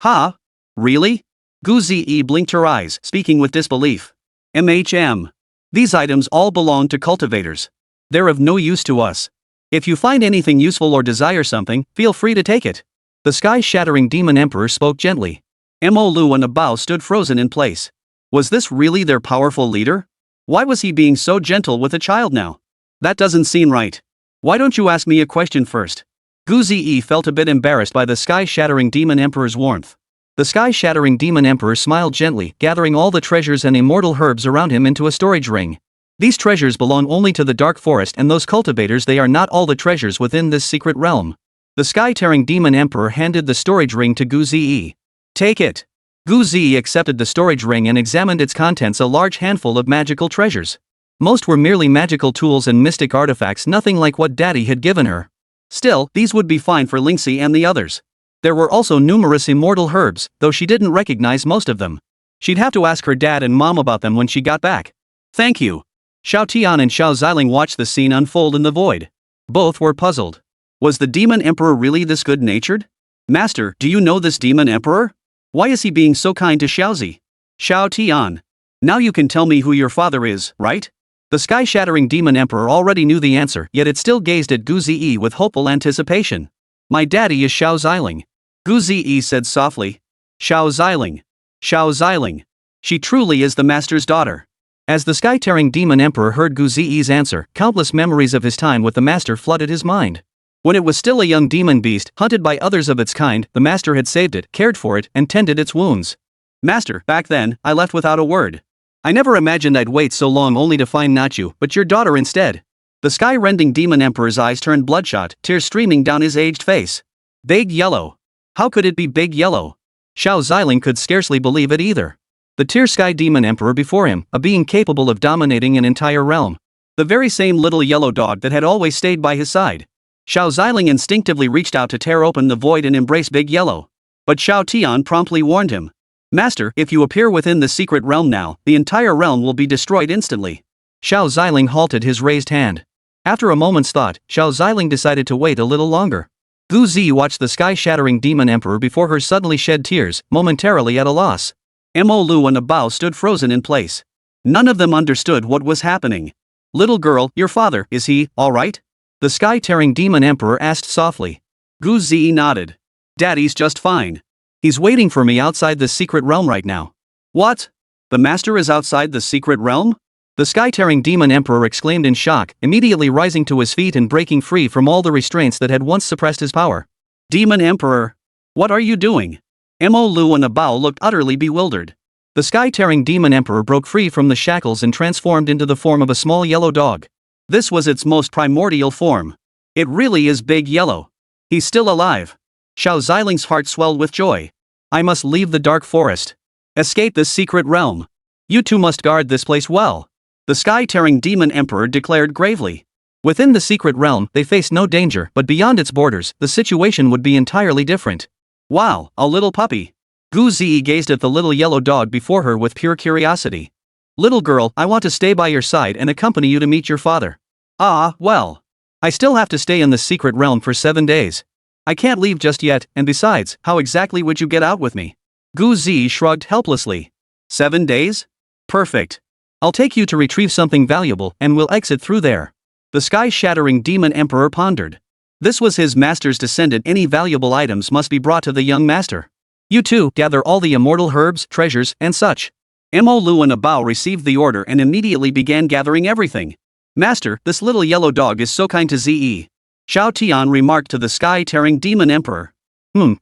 Speaker 2: Ha? Really? Gu Zi blinked her eyes, speaking with disbelief. These items all belong to cultivators. They're of no use to us. If you find anything useful or desire something, feel free to take it. The sky-shattering demon emperor spoke gently. Mo Lu and Abao stood frozen in place. Was this really their powerful leader? Why was he being so gentle with a child now? That doesn't seem right. Why don't you ask me a question first? Gu Zi felt a bit embarrassed by the sky-shattering demon emperor's warmth. The sky-shattering demon emperor smiled gently, gathering all the treasures and immortal herbs around him into a storage ring. These treasures belong only to the dark forest and those cultivators. They are not all the treasures within this secret realm. The sky-tearing demon emperor handed the storage ring to Gu Zi. Take it. Gu Zi accepted the storage ring and examined its contents, a large handful of magical treasures. Most were merely magical tools and mystic artifacts, nothing like what Daddy had given her. Still, these would be fine for Lingxi and the others. There were also numerous immortal herbs, though she didn't recognize most of them. She'd have to ask her dad and mom about them when she got back. Thank you. Xiao Tian and Xiao Ziling watched the scene unfold in the void. Both were puzzled. Was the demon emperor really this good-natured? Master, do you know this demon emperor? Why is he being so kind to Xiaozi? Xiao Tian. Now you can tell me who your father is, right? The sky-shattering demon emperor already knew the answer, yet it still gazed at Gu Zi with hopeful anticipation. My daddy is Xiao Ziling. Gu Zi said softly. Xiao Ziling. Xiao Ziling. She truly is the master's daughter. As the sky-tearing demon emperor heard Gu Zi's answer, countless memories of his time with the master flooded his mind. When it was still a young demon beast, hunted by others of its kind, the master had saved it, cared for it, and tended its wounds. Master, back then, I left without a word. I never imagined I'd wait so long only to find not you, but your daughter instead. The sky-rending demon emperor's eyes turned bloodshot, tears streaming down his aged face. Big yellow. How could it be big yellow? Xiao Ziling could scarcely believe it either. The tear-sky demon emperor before him, a being capable of dominating an entire realm. The very same little yellow dog that had always stayed by his side. Xiao Ziling instinctively reached out to tear open the void and embrace Big Yellow. But Xiao Tian promptly warned him. Master, if you appear within the secret realm now, the entire realm will be destroyed instantly. Xiao Ziling halted his raised hand. After a moment's thought, Xiao Ziling decided to wait a little longer. Gu Zi watched the sky-shattering demon emperor before her suddenly shed tears, momentarily at a loss. Mo Lu and Abao stood frozen in place. None of them understood what was happening. Little girl, your father, is he all right? The sky-tearing demon emperor asked softly. Gu Zi nodded. Daddy's just fine. He's waiting for me outside the secret realm right now. What? The master is outside the secret realm? The sky-tearing demon emperor exclaimed in shock, immediately rising to his feet and breaking free from all the restraints that had once suppressed his power. Demon emperor! What are you doing? Mo Lu and Abao looked utterly bewildered. The sky-tearing demon emperor broke free from the shackles and transformed into the form of a small yellow dog. This was its most primordial form. It really is Big Yellow. He's still alive. Xiao Ziling's heart swelled with joy. I must leave the dark forest. Escape this secret realm. You two must guard this place well. The sky-tearing demon emperor declared gravely. Within the secret realm, they faced no danger, but beyond its borders, the situation would be entirely different. Wow, a little puppy. Gu Zi gazed at the little yellow dog before her with pure curiosity. Little girl, I want to stay by your side and accompany you to meet your father. Ah, well. I still have to stay in the secret realm for 7 days. I can't leave just yet, and besides, how exactly would you get out with me? Gu Zi shrugged helplessly. 7 days? Perfect. I'll take you to retrieve something valuable and we'll exit through there. The sky-shattering demon emperor pondered. This was his master's descendant. Any valuable items must be brought to the young master. You too, gather all the immortal herbs, treasures, and such. Mo Lu and Abao received the order and immediately began gathering everything. Master, this little yellow dog is so kind to Ze. Xiao Tian remarked to the sky-tearing demon emperor.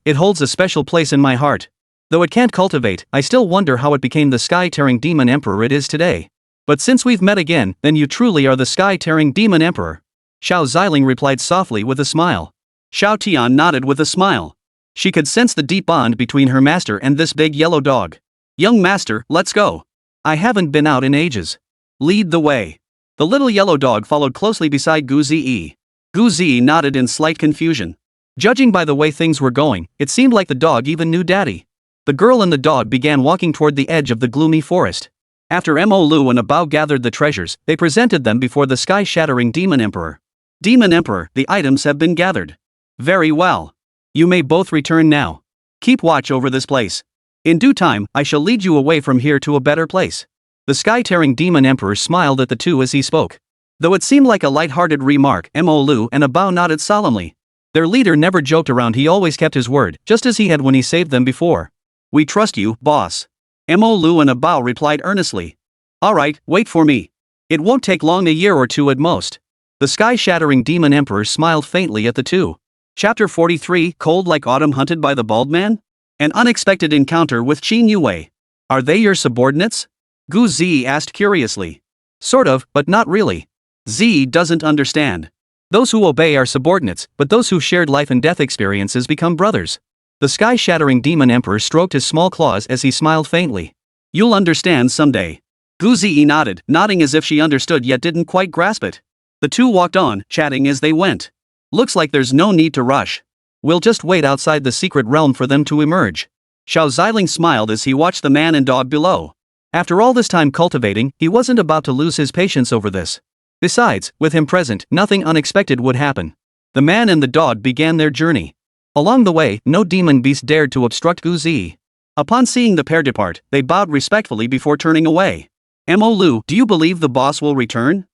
Speaker 2: It holds a special place in my heart. Though it can't cultivate, I still wonder how it became the sky-tearing demon emperor it is today. But since we've met again, then you truly are the sky-tearing demon emperor. Xiao Ziling replied softly with a smile. Xiao Tian nodded with a smile. She could sense the deep bond between her master and this big yellow dog. Young master, let's go. I haven't been out in ages. Lead the way. The little yellow dog followed closely beside Gu Zi. Gu Zi nodded in slight confusion. Judging by the way things were going, it seemed like the dog even knew daddy. The girl and the dog began walking toward the edge of the gloomy forest. After Mo Lu and Abao gathered the treasures, they presented them before the sky-shattering demon emperor. Demon emperor, the items have been gathered. Very well. You may both return now. Keep watch over this place. In due time, I shall lead you away from here to a better place. The sky-tearing demon emperor smiled at the two as he spoke. Though it seemed like a light-hearted remark, Mo Lu and Abao nodded solemnly. Their leader never joked around, he always kept his word, just as he had when he saved them before. We trust you, boss. Mo Lu and Abao replied earnestly. Alright, wait for me. It won't take long, a year or two at most. The sky-shattering demon emperor smiled faintly at the two. Chapter 43, Cold Like Autumn, hunted by the bald man? An unexpected encounter with Qin Yue. Are they your subordinates? Gu Zi asked curiously. Sort of, but not really. Zi doesn't understand. Those who obey are subordinates, but those who shared life and death experiences become brothers. The sky-shattering demon emperor stroked his small claws as he smiled faintly. You'll understand someday. Gu Zi nodded, nodding as if she understood yet didn't quite grasp it. The two walked on, chatting as they went. Looks like there's no need to rush. We'll just wait outside the secret realm for them to emerge. Xiao Ziling smiled as he watched the man and dog below. After all this time cultivating, he wasn't about to lose his patience over this. Besides, with him present, nothing unexpected would happen. The man and the dog began their journey. Along the way, no demon beast dared to obstruct Gu Zi. Upon seeing the pair depart, they bowed respectfully before turning away. Mo Lu, do you believe the boss will return?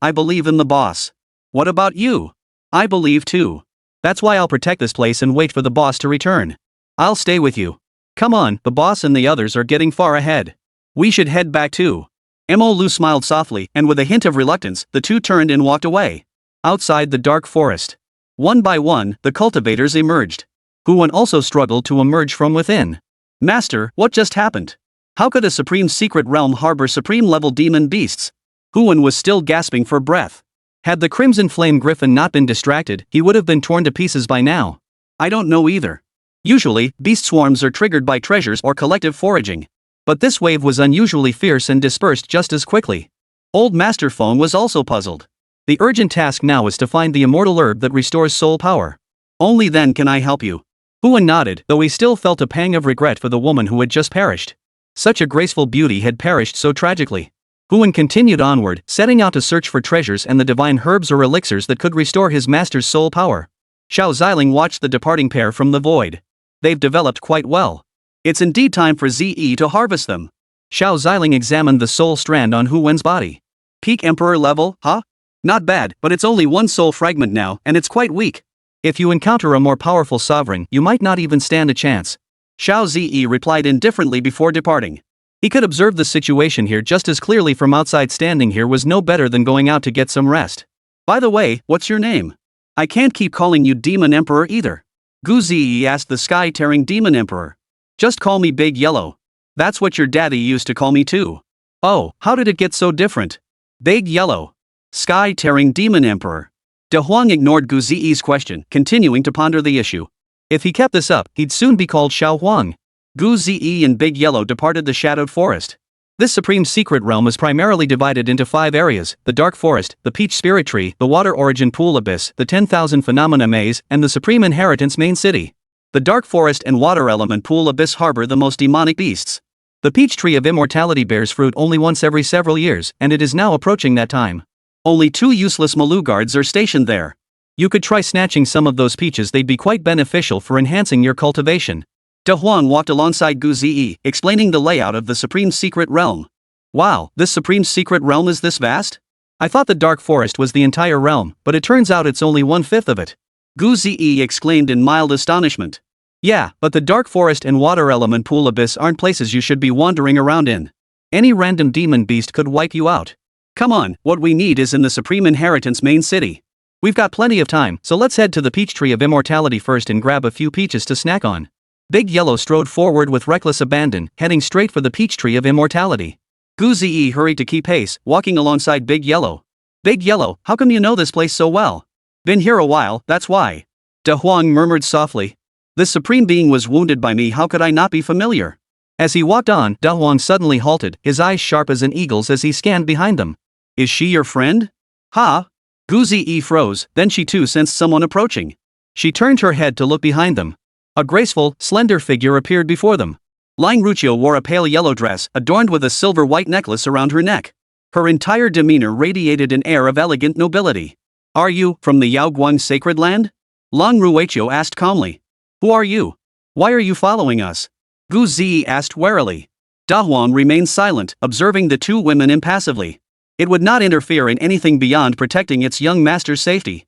Speaker 2: I believe in the boss. What about you? I believe too. That's why I'll protect this place and wait for the boss to return. I'll stay with you. Come on, the boss and the others are getting far ahead. We should head back too. Mo Lu smiled softly, and with a hint of reluctance, the two turned and walked away. Outside the dark forest. One by one, the cultivators emerged. Huan also struggled to emerge from within. Master, what just happened? How could a supreme secret realm harbor supreme-level demon beasts? Huan was still gasping for breath. Had the Crimson Flame Griffin not been distracted, he would have been torn to pieces by now. I don't know either. Usually, beast swarms are triggered by treasures or collective foraging. But this wave was unusually fierce and dispersed just as quickly. Old Master Feng was also puzzled. The urgent task now is to find the immortal herb that restores soul power. Only then can I help you. Huan nodded, though he still felt a pang of regret for the woman who had just perished. Such a graceful beauty had perished so tragically. Huan continued onward, setting out to search for treasures and the divine herbs or elixirs that could restore his master's soul power. Xiao Ziling watched the departing pair from the void. They've developed quite well. It's indeed time for Ze to harvest them. Xiao Ziling examined the soul strand on Huan's body. Peak Emperor level, huh? Not bad, but it's only one soul fragment now, and it's quite weak. If you encounter a more powerful sovereign, you might not even stand a chance. Xiao Ze replied indifferently before departing. He could observe the situation here just as clearly from outside. Standing here was no better than going out to get some rest. By the way, what's your name? I can't keep calling you Demon Emperor either. Gu Zi asked the sky-tearing Demon Emperor. Just call me Big Yellow. That's what your daddy used to call me too. Oh, how did it get so different? Big Yellow. Sky-tearing Demon Emperor. De Huang ignored Gu Zi's question, continuing to ponder the issue. If he kept this up, he'd soon be called Xiao Huang. Gu Zi and Big Yellow departed the shadowed forest. This supreme secret realm is primarily divided into 5 areas: the Dark Forest, the Peach Spirit Tree, the Water Origin Pool Abyss, the 10,000 Phenomena Maze, and the Supreme Inheritance Main City. The dark forest and water element pool abyss harbor the most demonic beasts. The peach tree of immortality bears fruit only once every several years, and it is now approaching that time. Only 2 useless Malu guards are stationed there. You could try snatching some of those peaches, they'd be quite beneficial for enhancing your cultivation. De Huang walked alongside Gu Ziyi, explaining the layout of the Supreme Secret Realm. Wow, this Supreme Secret Realm is this vast? I thought the Dark Forest was the entire realm, but it turns out it's only 1/5 of it. Gu Ziyi exclaimed in mild astonishment. Yeah, but the Dark Forest and Water Element Pool Abyss aren't places you should be wandering around in. Any random demon beast could wipe you out. Come on, what we need is in the Supreme Inheritance main city. We've got plenty of time, so let's head to the Peach Tree of Immortality first and grab a few peaches to snack on. Big Yellow strode forward with reckless abandon, heading straight for the Peach Tree of Immortality. Gu Ziyi hurried to keep pace, walking alongside Big Yellow. Big Yellow, how come you know this place so well? Been here a while, that's why. De Huang murmured softly. This supreme being was wounded by me, how could I not be familiar? As he walked on, De Huang suddenly halted, his eyes sharp as an eagle's as he scanned behind them. Is she your friend? Ha? Gu Ziyi froze, then she too sensed someone approaching. She turned her head to look behind them. A graceful, slender figure appeared before them. Ling Ruqiu wore a pale yellow dress, adorned with a silver-white necklace around her neck. Her entire demeanor radiated an air of elegant nobility. Are you from the Yaoguang sacred land? Ling Ruqiu asked calmly. Who are you? Why are you following us? Gu Ziyi asked warily. De Huang remained silent, observing the two women impassively. It would not interfere in anything beyond protecting its young master's safety.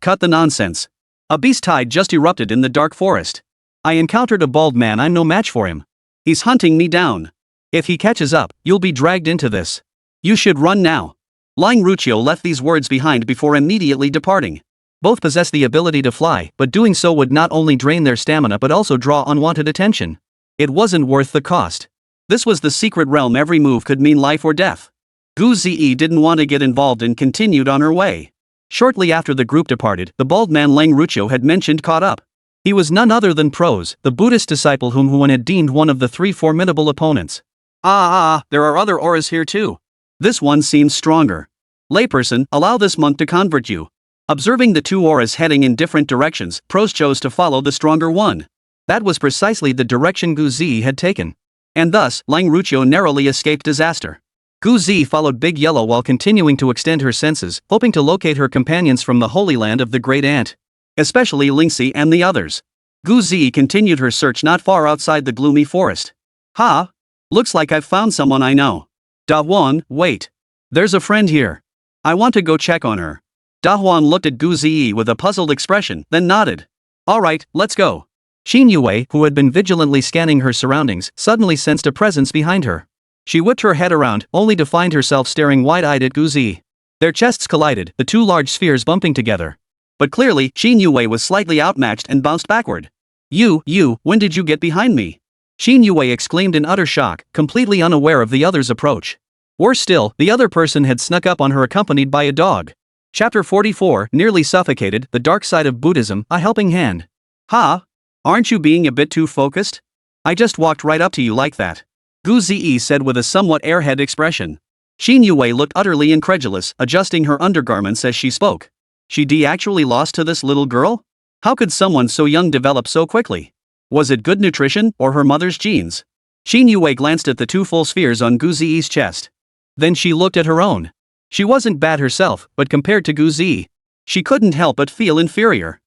Speaker 2: Cut the nonsense. A beast tide just erupted in the dark forest. I encountered a bald man, I'm no match for him. He's hunting me down. If he catches up, you'll be dragged into this. You should run now. Ling Ruqiu left these words behind before immediately departing. Both possess the ability to fly, but doing so would not only drain their stamina but also draw unwanted attention. It wasn't worth the cost. This was the secret realm, every move could mean life or death. Gu Ziyi didn't want to get involved and continued on her way. Shortly after the group departed, the bald man Ling Ruqiu had mentioned caught up. He was none other than Pros, the Buddhist disciple whom Huan had deemed one of the 3 formidable opponents. There are other auras here too. This one seems stronger. Layperson, allow this monk to convert you. Observing the 2 auras heading in different directions, Pros chose to follow the stronger one. That was precisely the direction Gu Ziyi had taken. And thus, Ling Ruqiu narrowly escaped disaster. Gu Ziyi followed Big Yellow while continuing to extend her senses, hoping to locate her companions from the Holy Land of the Great Ant. Especially Lingxi and the others. Gu Ziyi continued her search not far outside the gloomy forest. Looks like I've found someone I know. Da Huan, wait. There's a friend here. I want to go check on her. Da Huan looked at Gu Ziyi with a puzzled expression, then nodded. Alright, let's go. Xin Yue, who had been vigilantly scanning her surroundings, suddenly sensed a presence behind her. She whipped her head around, only to find herself staring wide-eyed at Gu Ziyi. Their chests collided, the 2 large spheres bumping together. But clearly, Xin Yue was slightly outmatched and bounced backward. You, when did you get behind me? Xin Yue exclaimed in utter shock, completely unaware of the other's approach. Worse still, the other person had snuck up on her accompanied by a dog. Chapter 44, Nearly Suffocated, The Dark Side of Buddhism, A Helping Hand. Aren't you being a bit too focused? I just walked right up to you like that. Gu Ziyi said with a somewhat airhead expression. Xin Yue looked utterly incredulous, adjusting her undergarments as she spoke. She actually lost to this little girl? How could someone so young develop so quickly? Was it good nutrition, or her mother's genes? Xin Yue glanced at the 2 full spheres on Gu Ziyi's chest. Then she looked at her own. She wasn't bad herself, but compared to Gu Ziyi, she couldn't help but feel inferior.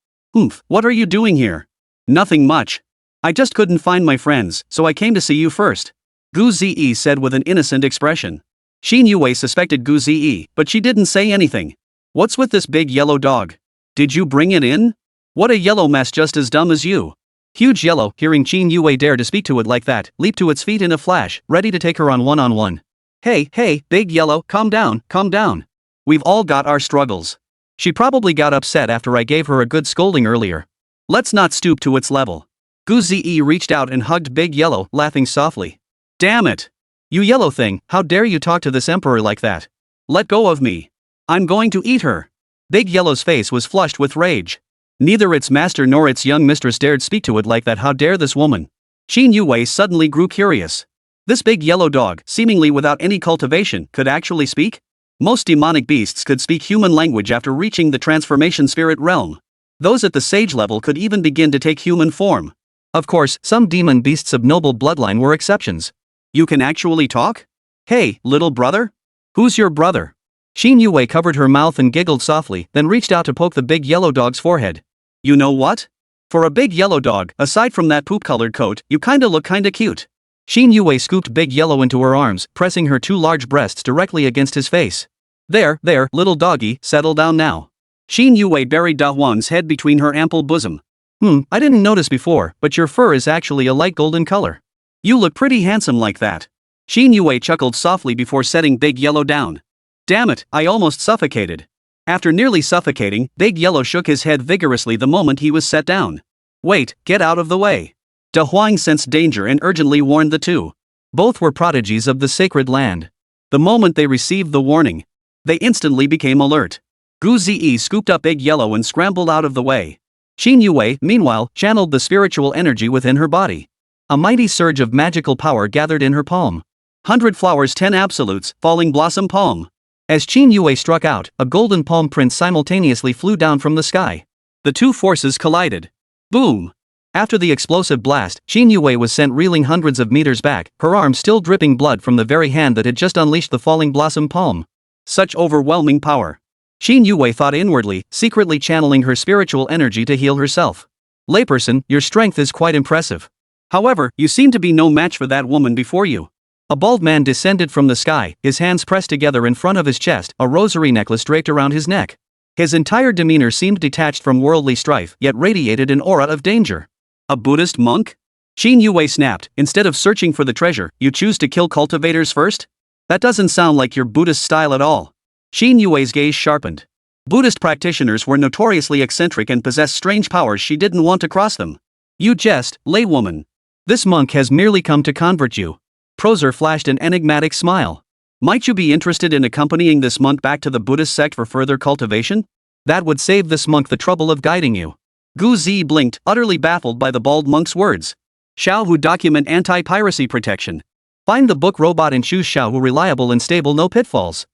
Speaker 2: What are you doing here? Nothing much. I just couldn't find my friends, so I came to see you first. Gu Ziyi said with an innocent expression. Xin Yue suspected Gu Ziyi, but she didn't say anything. What's with this big yellow dog? Did you bring it in? What a yellow mess, just as dumb as you. Huge Yellow, hearing Xin Yue dare to speak to it like that, leaped to its feet in a flash, ready to take her on one-on-one. Hey, Big Yellow, calm down. We've all got our struggles. She probably got upset after I gave her a good scolding earlier. Let's not stoop to its level. Gu Ziyi reached out and hugged Big Yellow, laughing softly. Damn it! You yellow thing, how dare you talk to this emperor like that? Let go of me. I'm going to eat her. Big Yellow's face was flushed with rage. Neither its master nor its young mistress dared speak to it like that. How dare this woman? Xin Yue suddenly grew curious. This big yellow dog, seemingly without any cultivation, could actually speak? Most demonic beasts could speak human language after reaching the transformation spirit realm. Those at the sage level could even begin to take human form.
Speaker 1: Of course, some demon beasts of noble bloodline were exceptions.
Speaker 2: You can actually talk? Hey, little brother?
Speaker 1: Who's your brother? Xin Yue covered her mouth and giggled softly, then reached out to poke the big yellow dog's forehead.
Speaker 2: You know what? For a big yellow dog, aside from that poop-colored coat, you kinda look kinda cute.
Speaker 1: Xin Yue scooped Big Yellow into her arms, pressing her two large breasts directly against his face.
Speaker 2: There, little doggy, settle down now. Xin Yue buried Da Huang's head between her ample bosom.
Speaker 1: I didn't notice before, but your fur is actually a light golden color.
Speaker 2: You look pretty handsome like that. Xin Yue chuckled softly before setting Big Yellow down. Damn it, I almost suffocated. After nearly suffocating, Big Yellow shook his head vigorously the moment he was set down. Wait, get out of the way. Da Huang sensed danger and urgently warned the two.
Speaker 1: Both were prodigies of the sacred land.
Speaker 2: The moment they received the warning, they instantly became alert. Gu Ziyi scooped up Big Yellow and scrambled out of the way.
Speaker 1: Xin Yue, meanwhile, channeled the spiritual energy within her body. A mighty surge of magical power gathered in her palm.
Speaker 2: 100 flowers 10 absolutes, falling blossom palm.
Speaker 1: As Xin Yue struck out, a golden palm print simultaneously flew down from the sky.
Speaker 2: The two forces collided. Boom!
Speaker 1: After the explosive blast, Xin Yue was sent reeling hundreds of meters back, her arm still dripping blood from the very hand that had just unleashed the falling blossom palm.
Speaker 2: Such overwhelming power.
Speaker 1: Xin Yue thought inwardly, secretly channeling her spiritual energy to heal herself. Layperson, your strength is quite impressive.
Speaker 2: However, you seem to be no match for that woman before you.
Speaker 1: A bald man descended from the sky, his hands pressed together in front of his chest, a rosary necklace draped around his neck. His entire demeanor seemed detached from worldly strife, yet radiated an aura of danger.
Speaker 2: A Buddhist monk? Xin Yue snapped, instead of searching for the treasure, you choose to kill cultivators first? That doesn't sound like your Buddhist style at all. Xin Yue's gaze sharpened. Buddhist practitioners were notoriously eccentric and possessed strange powers. She didn't want to cross them. You jest, laywoman.
Speaker 1: This monk has merely come to convert you. Proser flashed an enigmatic smile.
Speaker 2: Might you be interested in accompanying this monk back to the Buddhist sect for further cultivation?
Speaker 1: That would save this monk the trouble of guiding you.
Speaker 2: Gu Zi blinked, utterly baffled by the bald monk's words. Xiao Hu document anti-piracy protection.
Speaker 1: Find the book Robot and choose Xiao Hu reliable and stable, no pitfalls.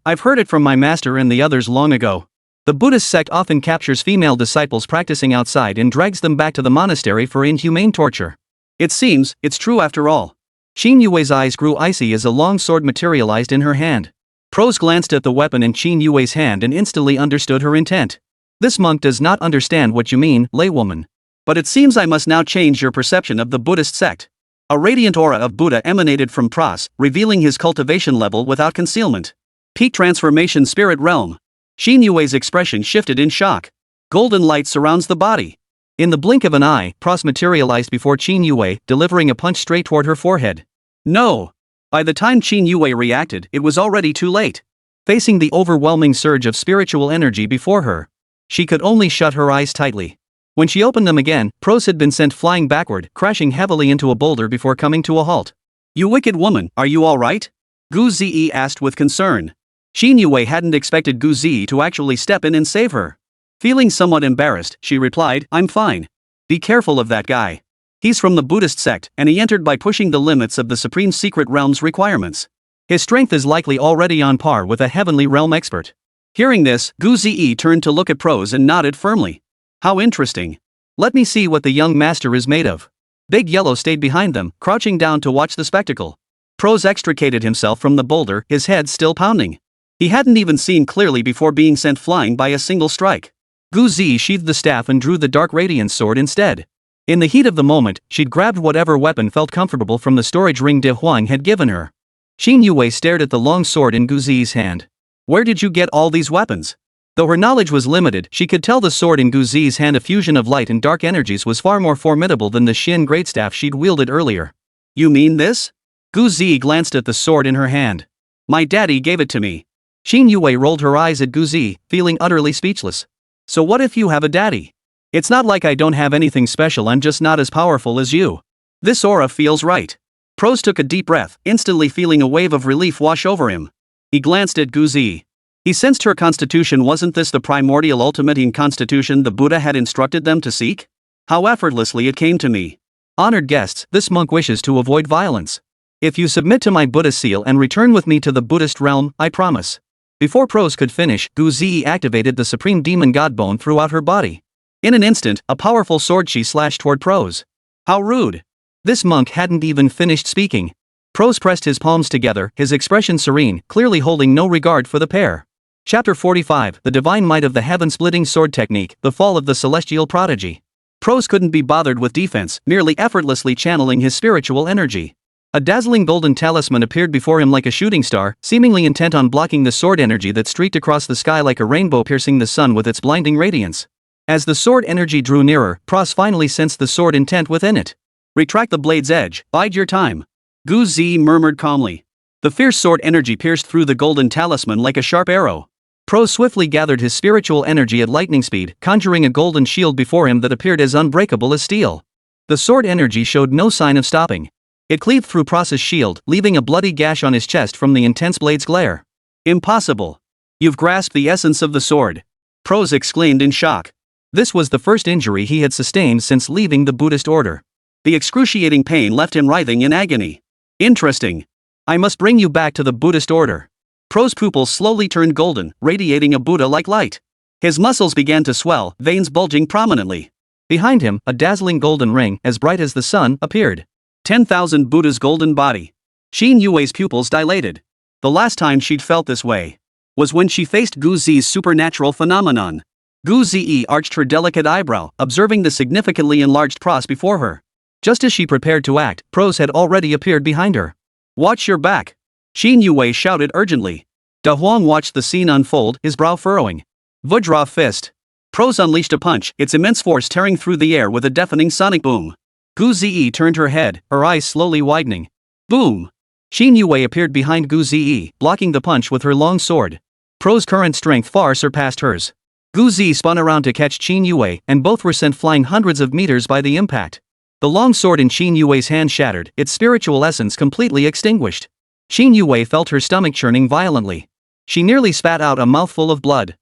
Speaker 1: I've heard it from my master and the others long ago. The Buddhist sect often captures female disciples practicing outside and drags them back to the monastery for inhumane torture.
Speaker 2: It seems, it's true after all.
Speaker 1: Xin Yue's eyes grew icy as a long sword materialized in her hand. Pros glanced at the weapon in Xin Yue's hand and instantly understood her intent. This monk does not understand what you mean, laywoman.
Speaker 2: But it seems I must now change your perception of the Buddhist sect. A radiant aura of Buddha emanated from Pros, revealing his cultivation level without concealment. Peak transformation spirit realm. Xin Yue's expression shifted in shock. Golden light surrounds the body.
Speaker 1: In the blink of an eye, Pros materialized before Xin Yue, delivering a punch straight toward her forehead.
Speaker 2: No! By the time Xin Yue reacted, it was already too late.
Speaker 1: Facing the overwhelming surge of spiritual energy before her, she could only shut her eyes tightly. When she opened them again, Pros had been sent flying backward, crashing heavily into a boulder before coming to a halt.
Speaker 2: You wicked woman, are you alright? Gu Ziyi asked with concern. Xin Yue hadn't expected Gu Ziyi to actually step in and save her. Feeling somewhat embarrassed, she replied, I'm fine. Be careful of that guy. He's from the Buddhist sect, and he entered by pushing the limits of the Supreme Secret Realm's requirements.
Speaker 1: His strength is likely already on par with a heavenly realm expert.
Speaker 2: Hearing this, Gu Ziyi turned to look at Pros and nodded firmly. How interesting.
Speaker 1: Let me see what the young master is made of. Big Yellow stayed behind them, crouching down to watch the spectacle.
Speaker 2: Pros extricated himself from the boulder, his head still pounding. He hadn't even seen clearly before being sent flying by a single strike.
Speaker 1: Gu Zi sheathed the staff and drew the dark radiance sword instead. In the heat of the moment, she'd grabbed whatever weapon felt comfortable from the storage ring De Huang had given her. Xin Yue stared at the long sword in Gu Zi's hand.
Speaker 2: Where did you get all these weapons?
Speaker 1: Though her knowledge was limited, she could tell the sword in Gu Zi's hand, a fusion of light and dark energies, was far more formidable than the Xin greatstaff she'd wielded earlier.
Speaker 2: You mean this?
Speaker 1: Gu Zi glanced at the sword in her hand.
Speaker 2: My daddy gave it to me.
Speaker 1: Xin Yue rolled her eyes at Gu Zi, feeling utterly speechless.
Speaker 2: So what if you have a daddy?
Speaker 1: It's not like I don't have anything special, I'm just not as powerful as you.
Speaker 2: This aura feels right. Pros took a deep breath, instantly feeling a wave of relief wash over him. He glanced at Gu Zi. He sensed her constitution. Wasn't this the primordial ultimate in constitution the Buddha had instructed them to seek? How effortlessly it came to me.
Speaker 1: Honored guests, this monk wishes to avoid violence. If you submit to my Buddha seal and return with me to the Buddhist realm, I promise. Before Pros could finish, Gu Zi activated the supreme demon god bone throughout her body.
Speaker 2: In an instant, a powerful sword she slashed toward Prose. How rude.
Speaker 1: This monk hadn't even finished speaking. Prose pressed his palms together, his expression serene, clearly holding no regard for the pair. Chapter 45, The Divine Might of the Heaven-Splitting Sword Technique, The Fall of the Celestial Prodigy. Prose couldn't be bothered with defense, merely effortlessly channeling his spiritual energy. A dazzling golden talisman appeared before him like a shooting star, seemingly intent on blocking the sword energy that streaked across the sky like a rainbow piercing the sun with its blinding radiance. As the sword energy drew nearer, Prose finally sensed the sword intent within it.
Speaker 2: Retract the blade's edge, bide your time. Gouged murmured calmly. The fierce sword energy pierced through the golden talisman like a sharp arrow.
Speaker 1: Prose swiftly gathered his spiritual energy at lightning speed, conjuring a golden shield before him that appeared as unbreakable as steel. The sword energy showed no sign of stopping. It cleaved through Prose's shield, leaving a bloody gash on his chest from the intense blade's glare.
Speaker 2: Impossible. You've grasped the essence of the sword. Prose exclaimed in shock.
Speaker 1: This was the first injury he had sustained since leaving the Buddhist order.
Speaker 2: The excruciating pain left him writhing in agony. Interesting.
Speaker 1: I must bring you back to the Buddhist order.
Speaker 2: Prose's pupils slowly turned golden, radiating a Buddha-like light. His muscles began to swell, veins bulging prominently.
Speaker 1: Behind him, a dazzling golden ring, as bright as the sun, appeared.
Speaker 2: 10,000 Buddha's golden body. Qin Yue's pupils dilated. The last time she'd felt this way was when she faced Gu Zi's supernatural phenomenon. Gu Zi arched her delicate eyebrow, observing the significantly enlarged Prose before her.
Speaker 1: Just as she prepared to act, Prose had already appeared behind her.
Speaker 2: Watch your back. Qin Yue shouted urgently.
Speaker 1: Da Huang watched the scene unfold, his brow furrowing.
Speaker 2: Vajra fist. Prose unleashed a punch, its immense force tearing through the air with a deafening sonic boom.
Speaker 1: Gu Zi turned her head, her eyes slowly widening.
Speaker 2: Boom!
Speaker 1: Qin Yue appeared behind Gu Zi, blocking the punch with her long sword. Prose's current strength far surpassed hers. Gu Zi spun around to catch Qin Yue, and both were sent flying hundreds of meters by the impact. The long sword in Qin Yue's hand shattered, its spiritual essence completely extinguished. Qin Yue felt her stomach churning violently. She nearly spat out a mouthful of blood.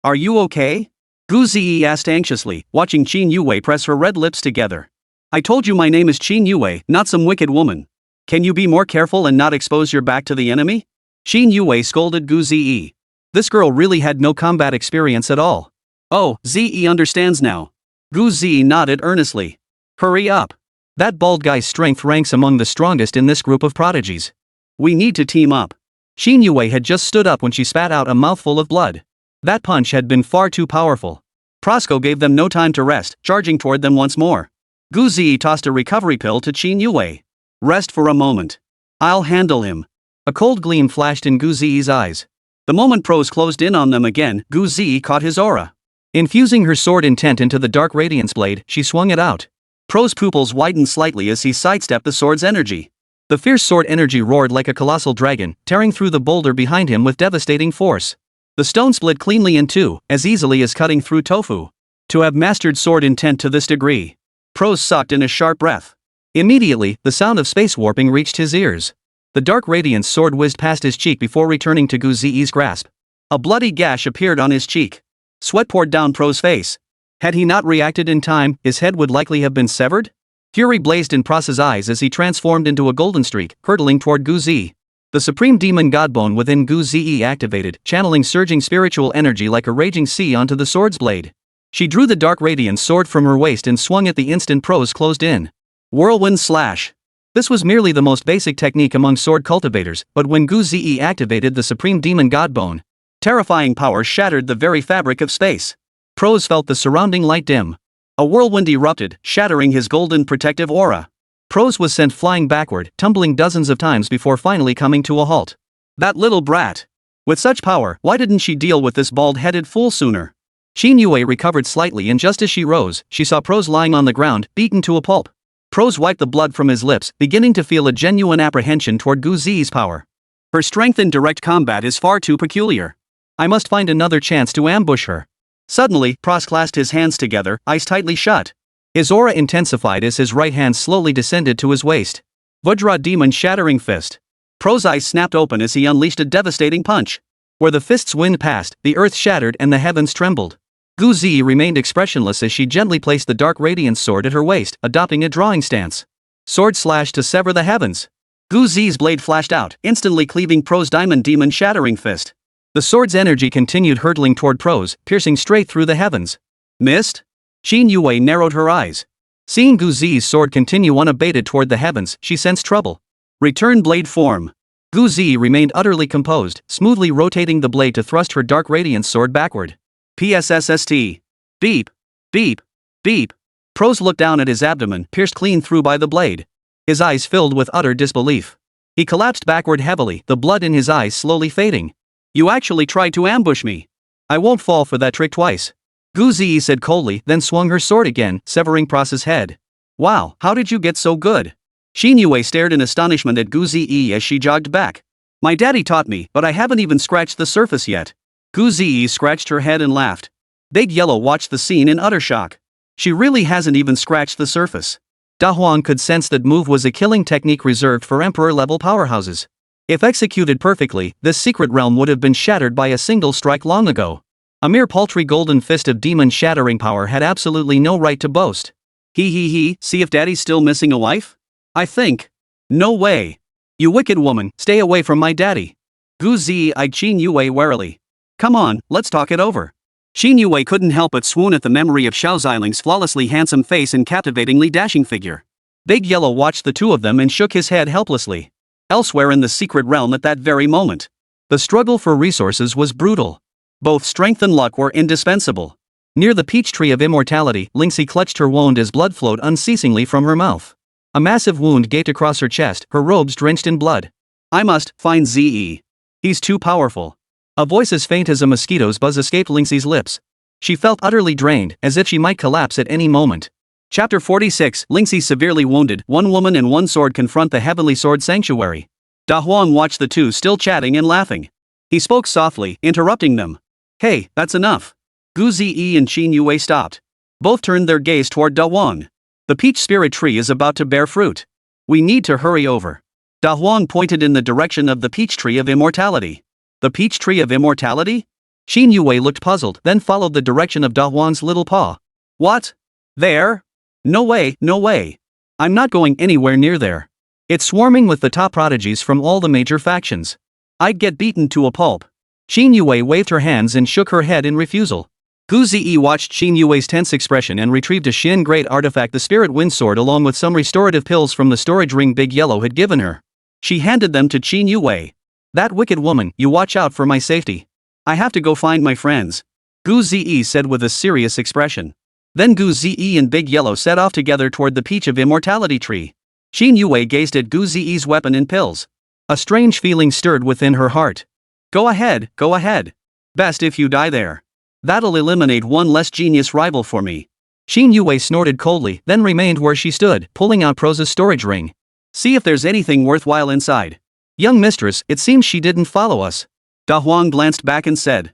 Speaker 2: Are you okay? Gu Zi asked anxiously, watching Qin Yue press her red lips together. I told you my name is Qin Yue, not some wicked woman. Can you be more careful and not expose your back to the enemy?
Speaker 1: Qin Yue scolded Gu Zi. This girl really had no combat experience at all.
Speaker 2: Oh, Zi understands now. Gu Zi nodded earnestly. Hurry up.
Speaker 1: That bald guy's strength ranks among the strongest in this group of prodigies.
Speaker 2: We need to team up.
Speaker 1: Qin Yue had just stood up when she spat out a mouthful of blood. That punch had been far too powerful.
Speaker 2: Prosko gave them no time to rest, charging toward them once more. Gu Zi tossed a recovery pill to Qin Yue. Rest for a moment. I'll handle him.
Speaker 1: A cold gleam flashed in Gu Zi's eyes.
Speaker 2: The moment Prose closed in on them again, Gu Zi caught his aura.
Speaker 1: Infusing her sword intent into the dark radiance blade, she swung it out.
Speaker 2: Prose's pupils widened slightly as he sidestepped the sword's energy.
Speaker 1: The fierce sword energy roared like a colossal dragon, tearing through the boulder behind him with devastating force. The stone split cleanly in two, as easily as cutting through tofu. To have mastered sword intent to this degree. Prose sucked in a sharp breath. Immediately, the sound of space warping reached his ears. The dark radiance sword whizzed past his cheek before returning to Gu Zi's grasp.
Speaker 2: A bloody gash appeared on his cheek. Sweat poured down Prose's face. Had he not reacted in time, his head would likely have been severed?
Speaker 1: Fury blazed in Prose's eyes as he transformed into a golden streak, hurtling toward Gu Zi. The supreme demon godbone within Gu Zi activated, channeling surging spiritual energy like a raging sea onto the sword's blade. She drew the dark radiance sword from her waist and swung at the instant Prose closed in.
Speaker 2: Whirlwind slash.
Speaker 1: This was merely the most basic technique among sword cultivators, but when Gu Zi activated the supreme demon godbone,
Speaker 2: terrifying power shattered the very fabric of space.
Speaker 1: Prose felt the surrounding light dim.
Speaker 2: A whirlwind erupted, shattering his golden protective aura.
Speaker 1: Prose was sent flying backward, tumbling dozens of times before finally coming to a halt.
Speaker 2: That little brat. With such power, why didn't she deal with this bald-headed fool sooner?
Speaker 1: Qin Yue recovered slightly, and just as she rose, she saw Prose lying on the ground, beaten to a pulp. Prose wiped the blood from his lips, beginning to feel a genuine apprehension toward Gu Zi's power.
Speaker 2: Her strength in direct combat is far too peculiar.
Speaker 1: I must find another chance to ambush her.
Speaker 2: Suddenly, Prose clasped his hands together, eyes tightly shut.
Speaker 1: His aura intensified as his right hand slowly descended to his waist.
Speaker 2: Vajra demon shattering fist. Prose's eyes snapped open as he unleashed a devastating punch.
Speaker 1: Where the fist's wind passed, the earth shattered and the heavens trembled. Gu Zi remained expressionless as she gently placed the dark radiance sword at her waist, adopting a drawing stance. Sword slash to sever the heavens.
Speaker 2: Gu Zi's blade flashed out, instantly cleaving Prose's diamond demon shattering fist.
Speaker 1: The sword's energy continued hurtling toward Prose, piercing straight through the heavens.
Speaker 2: Missed? Xin Yue narrowed her eyes. Seeing Gu Zi's sword continue unabated toward the heavens, she sensed trouble. Return blade form. Gu Zi remained utterly composed, smoothly rotating the blade to thrust her dark radiance sword backward. PSSST. Beep. Beep. Beep. Pros looked down at his abdomen, pierced clean through by the blade. His eyes filled with utter disbelief. He collapsed backward heavily, the blood in his eyes slowly fading. You actually tried to ambush me. I won't fall for that trick twice. Gu Zi said coldly, then swung her sword again, severing Prasa's head. Wow, how did you get so good? Xin Yue stared in astonishment at Gu Zi as she jogged back. My daddy taught me, but I haven't even scratched the surface yet. Gu Zi scratched her head and laughed. Big Yellow watched the scene in utter shock. She really hasn't even scratched the surface. Da Huang could sense that move was a killing technique reserved for emperor-level powerhouses. If executed perfectly, this secret realm would have been shattered by a single strike long ago. A mere paltry golden fist of demon-shattering power had absolutely no right to boast. He, see if daddy's still missing a wife? I think. No way. You wicked woman, stay away from my daddy. Gu Zi eyed Xin Yue warily. Come on, let's talk it over. Xin Yue couldn't help but swoon at the memory of Xiao Ziling's flawlessly handsome face and captivatingly dashing figure. Big Yellow watched the two of them and shook his head helplessly. Elsewhere in the secret realm at that very moment, the struggle for resources was brutal. Both strength and luck were indispensable. Near the peach tree of immortality, Lingxi clutched her wound as blood flowed unceasingly from her mouth. A massive wound gaped across her chest, her robes drenched in blood. I must find Ze. He's too powerful. A voice as faint as a mosquito's buzz escaped Lingxi's lips. She felt utterly drained, as if she might collapse at any moment. Chapter 46. Lingxi severely wounded, one woman and one sword confront the Heavenly Sword Sanctuary. Da Huang watched the two still chatting and laughing. He spoke softly, interrupting them. Hey, that's enough. Gu Zi and Xin Yue stopped. Both turned their gaze toward Da Huang. The peach spirit tree is about to bear fruit. We need to hurry over. Da Huang pointed in the direction of the peach tree of immortality. The peach tree of immortality? Xin Yue looked puzzled, then followed the direction of Da Huang's little paw. What? There? No way, no way. I'm not going anywhere near there. It's swarming with the top prodigies from all the major factions. I'd get beaten to a pulp. Xin Yue waved her hands and shook her head in refusal. Gu Zi watched Xin Yue's tense expression and retrieved a Xin Great artifact, the Spirit Wind Sword, along with some restorative pills from the storage ring Big Yellow had given her. She handed them to Xin Yue. That wicked woman, you watch out for my safety. I have to go find my friends. Gu Zi said with a serious expression. Then Gu Zi and Big Yellow set off together toward the peach of immortality tree. Xin Yue gazed at Gu Zi's weapon and pills. A strange feeling stirred within her heart. Go ahead, go ahead. Best if you die there. That'll eliminate one less genius rival for me. Xin Yue snorted coldly, then remained where she stood, pulling out Prosa's storage ring. See if there's anything worthwhile inside. Young mistress, it seems she didn't follow us. Da Huang glanced back and said.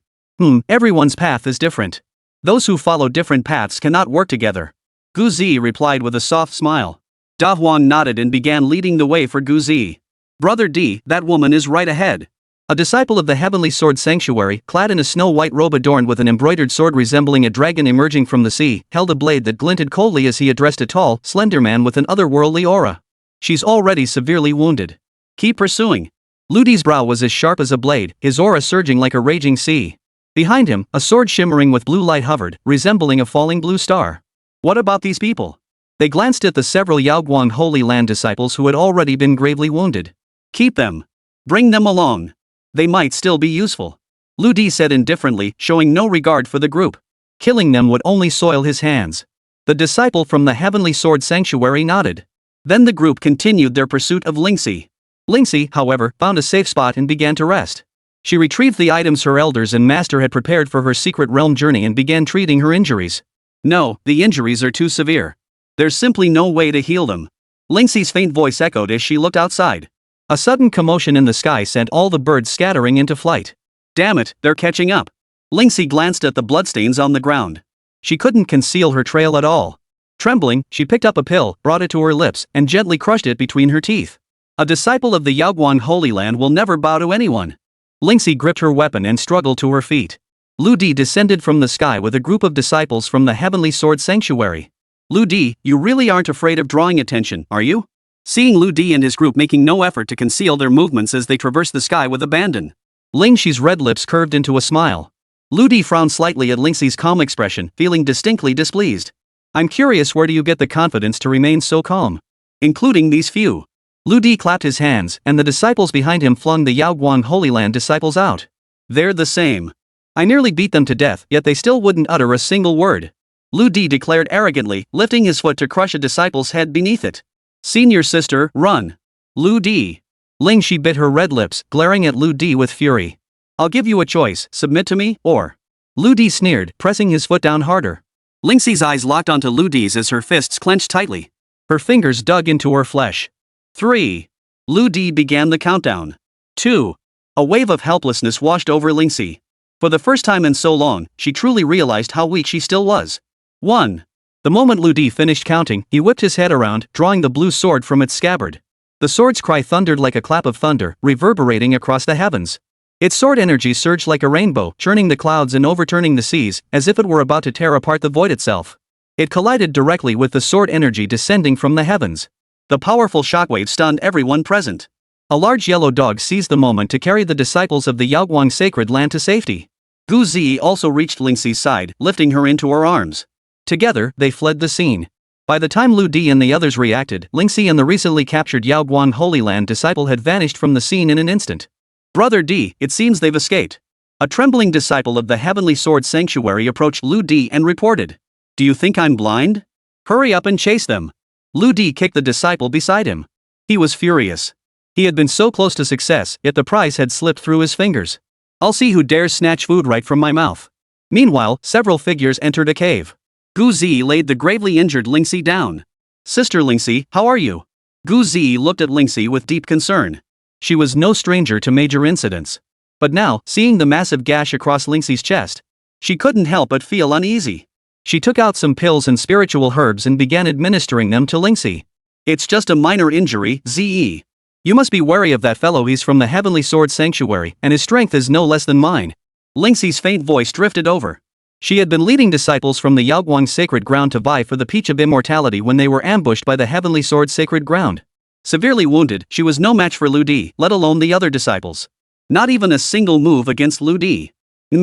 Speaker 2: Everyone's path is different. Those who follow different paths cannot work together. Gu Zi replied with a soft smile. Da Huang nodded and began leading the way for Gu Zi. Brother D, that woman is right ahead. A disciple of the Heavenly Sword Sanctuary, clad in a snow-white robe adorned with an embroidered sword resembling a dragon emerging from the sea, held a blade that glinted coldly as he addressed a tall, slender man with an otherworldly aura. She's already severely wounded. Keep pursuing. Ludi's brow was as sharp as a blade, his aura surging like a raging sea. Behind him, a sword shimmering with blue light hovered, resembling a falling blue star. What about these people? They glanced at the several Yaoguang Holy Land disciples who had already been gravely wounded. Keep them. Bring them along. They might still be useful. Ludi said indifferently, showing no regard for the group. Killing them would only soil his hands. The disciple from the Heavenly Sword Sanctuary nodded. Then the group continued their pursuit of Lingxi. Lingxi, however, found a safe spot and began to rest. She retrieved the items her elders and master had prepared for her secret realm journey and began treating her injuries. No, the injuries are too severe. There's simply no way to heal them. Lingxi's faint voice echoed as she looked outside. A sudden commotion in the sky sent all the birds scattering into flight. Damn it, they're catching up. Lingxi glanced at the bloodstains on the ground. She couldn't conceal her trail at all. Trembling, she picked up a pill, brought it to her lips, and gently crushed it between her teeth. A disciple of the Yaoguang Holy Land will never bow to anyone. Lingxi gripped her weapon and struggled to her feet. Ludi descended from the sky with a group of disciples from the Heavenly Sword Sanctuary. Ludi, you really aren't afraid of drawing attention, are you? Seeing Ludi and his group making no effort to conceal their movements as they traversed the sky with abandon. Lingxi's red lips curved into a smile. Lu Di frowned slightly at Lingxi's calm expression, feeling distinctly displeased. I'm curious, where do you get the confidence to remain so calm? Including these few. Lu Di clapped his hands, and the disciples behind him flung the Yaoguang Holy Land disciples out. They're the same. I nearly beat them to death, yet they still wouldn't utter a single word. Lu Di declared arrogantly, lifting his foot to crush a disciple's head beneath it. Senior sister, run. Lu Di. Lingxi bit her red lips, glaring at Lu Di with fury. I'll give you a choice, submit to me, or... Lu Di sneered, pressing his foot down harder. Lingxi's eyes locked onto Lu Di's as her fists clenched tightly. Her fingers dug into her flesh. 3. Lu Di began the countdown. 2. A wave of helplessness washed over Lingxi. For the first time in so long, she truly realized how weak she still was. 1. The moment Lu Di finished counting, he whipped his head around, drawing the blue sword from its scabbard. The sword's cry thundered like a clap of thunder, reverberating across the heavens. Its sword energy surged like a rainbow, churning the clouds and overturning the seas, as if it were about to tear apart the void itself. It collided directly with the sword energy descending from the heavens. The powerful shockwave stunned everyone present. A large yellow dog seized the moment to carry the disciples of the Yaoguang sacred land to safety. Gu Zi also reached Lingxi's side, lifting her into her arms. Together, they fled the scene. By the time Lu Di and the others reacted, Lingxi and the recently captured Yaoguang Holy Land disciple had vanished from the scene in an instant. Brother Di, it seems they've escaped. A trembling disciple of the Heavenly Sword Sanctuary approached Lu Di and reported. Do you think I'm blind? Hurry up and chase them. Lu Di kicked the disciple beside him. He was furious. He had been so close to success, yet the prize had slipped through his fingers. I'll see who dares snatch food right from my mouth. Meanwhile, several figures entered a cave. Gu Zi laid the gravely injured Lingxi down. Sister Lingxi, how are you? Gu Zi looked at Lingxi with deep concern. She was no stranger to major incidents. But now, seeing the massive gash across Lingxi's chest, she couldn't help but feel uneasy. She took out some pills and spiritual herbs and began administering them to Lingxi. It's just a minor injury, Zi. You must be wary of that fellow, he's from the Heavenly Sword Sanctuary, and his strength is no less than mine. Lingxi's faint voice drifted over. She had been leading disciples from the Yaoguang sacred ground to vie for the Peach of Immortality when they were ambushed by the Heavenly Sword sacred ground. Severely wounded, she was no match for Lu Di, let alone the other disciples. Not even a single move against Lu Di. Hm,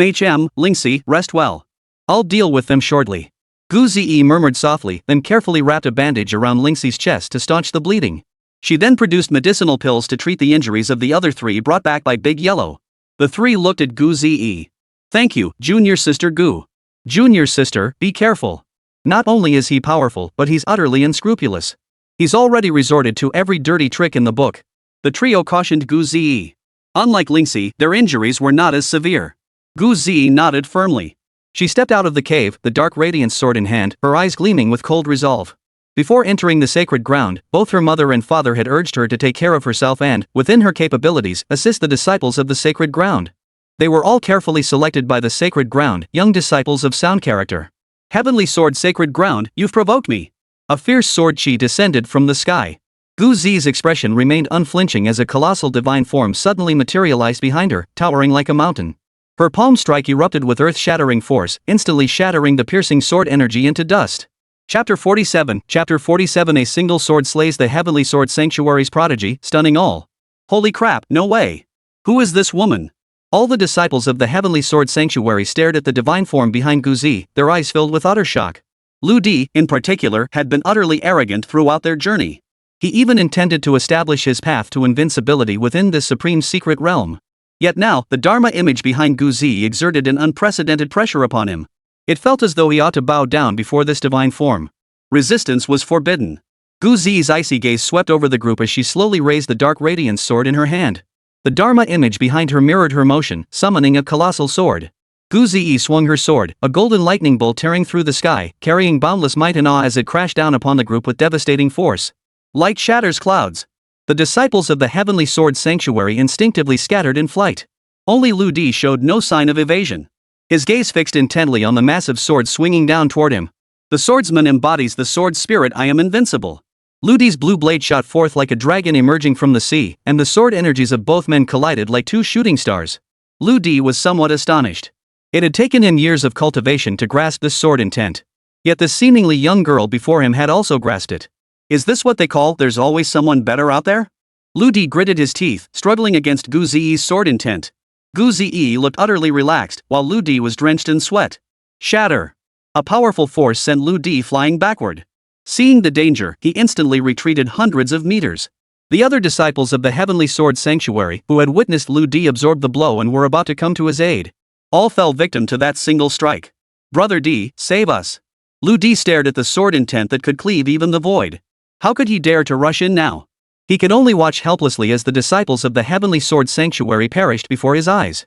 Speaker 2: Lingxi, rest well. I'll deal with them shortly. Gu Zi murmured softly, then carefully wrapped a bandage around Lingxi's chest to staunch the bleeding. She then produced medicinal pills to treat the injuries of the other 3 brought back by Big Yellow. The 3 looked at Gu Zi. Thank you, junior sister Gu. Junior sister, be careful. Not only is he powerful, but he's utterly unscrupulous. He's already resorted to every dirty trick in the book. The trio cautioned Gu Zi. Unlike Lingxi, their injuries were not as severe. Gu Zi nodded firmly. She stepped out of the cave, the dark radiance sword in hand, her eyes gleaming with cold resolve. Before entering the sacred ground, both her mother and father had urged her to take care of herself and, within her capabilities, assist the disciples of the sacred ground. They were all carefully selected by the sacred ground, young disciples of sound character. Heavenly Sword Sacred Ground, you've provoked me. A fierce sword chi descended from the sky. Gu Zi's expression remained unflinching as a colossal divine form suddenly materialized behind her, towering like a mountain. Her palm strike erupted with earth-shattering force, instantly shattering the piercing sword energy into dust. Chapter 47, A single sword slays the Heavenly Sword Sanctuary's prodigy, stunning all. Holy crap, no way. Who is this woman? All the disciples of the Heavenly Sword Sanctuary stared at the divine form behind Gu Zi, their eyes filled with utter shock. Lu Di, in particular, had been utterly arrogant throughout their journey. He even intended to establish his path to invincibility within this supreme secret realm. Yet now, the Dharma image behind Gu Zi exerted an unprecedented pressure upon him. It felt as though he ought to bow down before this divine form. Resistance was forbidden. Gu Zi's icy gaze swept over the group as she slowly raised the dark radiance sword in her hand. The Dharma image behind her mirrored her motion, summoning a colossal sword. Gu Zi swung her sword, a golden lightning bolt tearing through the sky, carrying boundless might and awe as it crashed down upon the group with devastating force. Light shatters clouds. The disciples of the Heavenly Sword Sanctuary instinctively scattered in flight. Only Lu Di showed no sign of evasion. His gaze fixed intently on the massive sword swinging down toward him. The swordsman embodies the sword spirit. I am invincible. Lu Di's blue blade shot forth like a dragon emerging from the sea, and the sword energies of both men collided like 2 shooting stars. Lu Di was somewhat astonished. It had taken him years of cultivation to grasp this sword intent. Yet the seemingly young girl before him had also grasped it. Is this what they call there's always someone better out there? Lu Di gritted his teeth, struggling against Gu Zi's sword intent. Gu Ziyi looked utterly relaxed, while Lu Di was drenched in sweat. Shatter! A powerful force sent Lu Di flying backward. Seeing the danger, he instantly retreated hundreds of meters. The other disciples of the Heavenly Sword Sanctuary, who had witnessed Lu Di absorb the blow and were about to come to his aid, all fell victim to that single strike. Brother Di, save us! Lu Di stared at the sword intent that could cleave even the void. How could he dare to rush in now? He could only watch helplessly as the disciples of the Heavenly Sword Sanctuary perished before his eyes.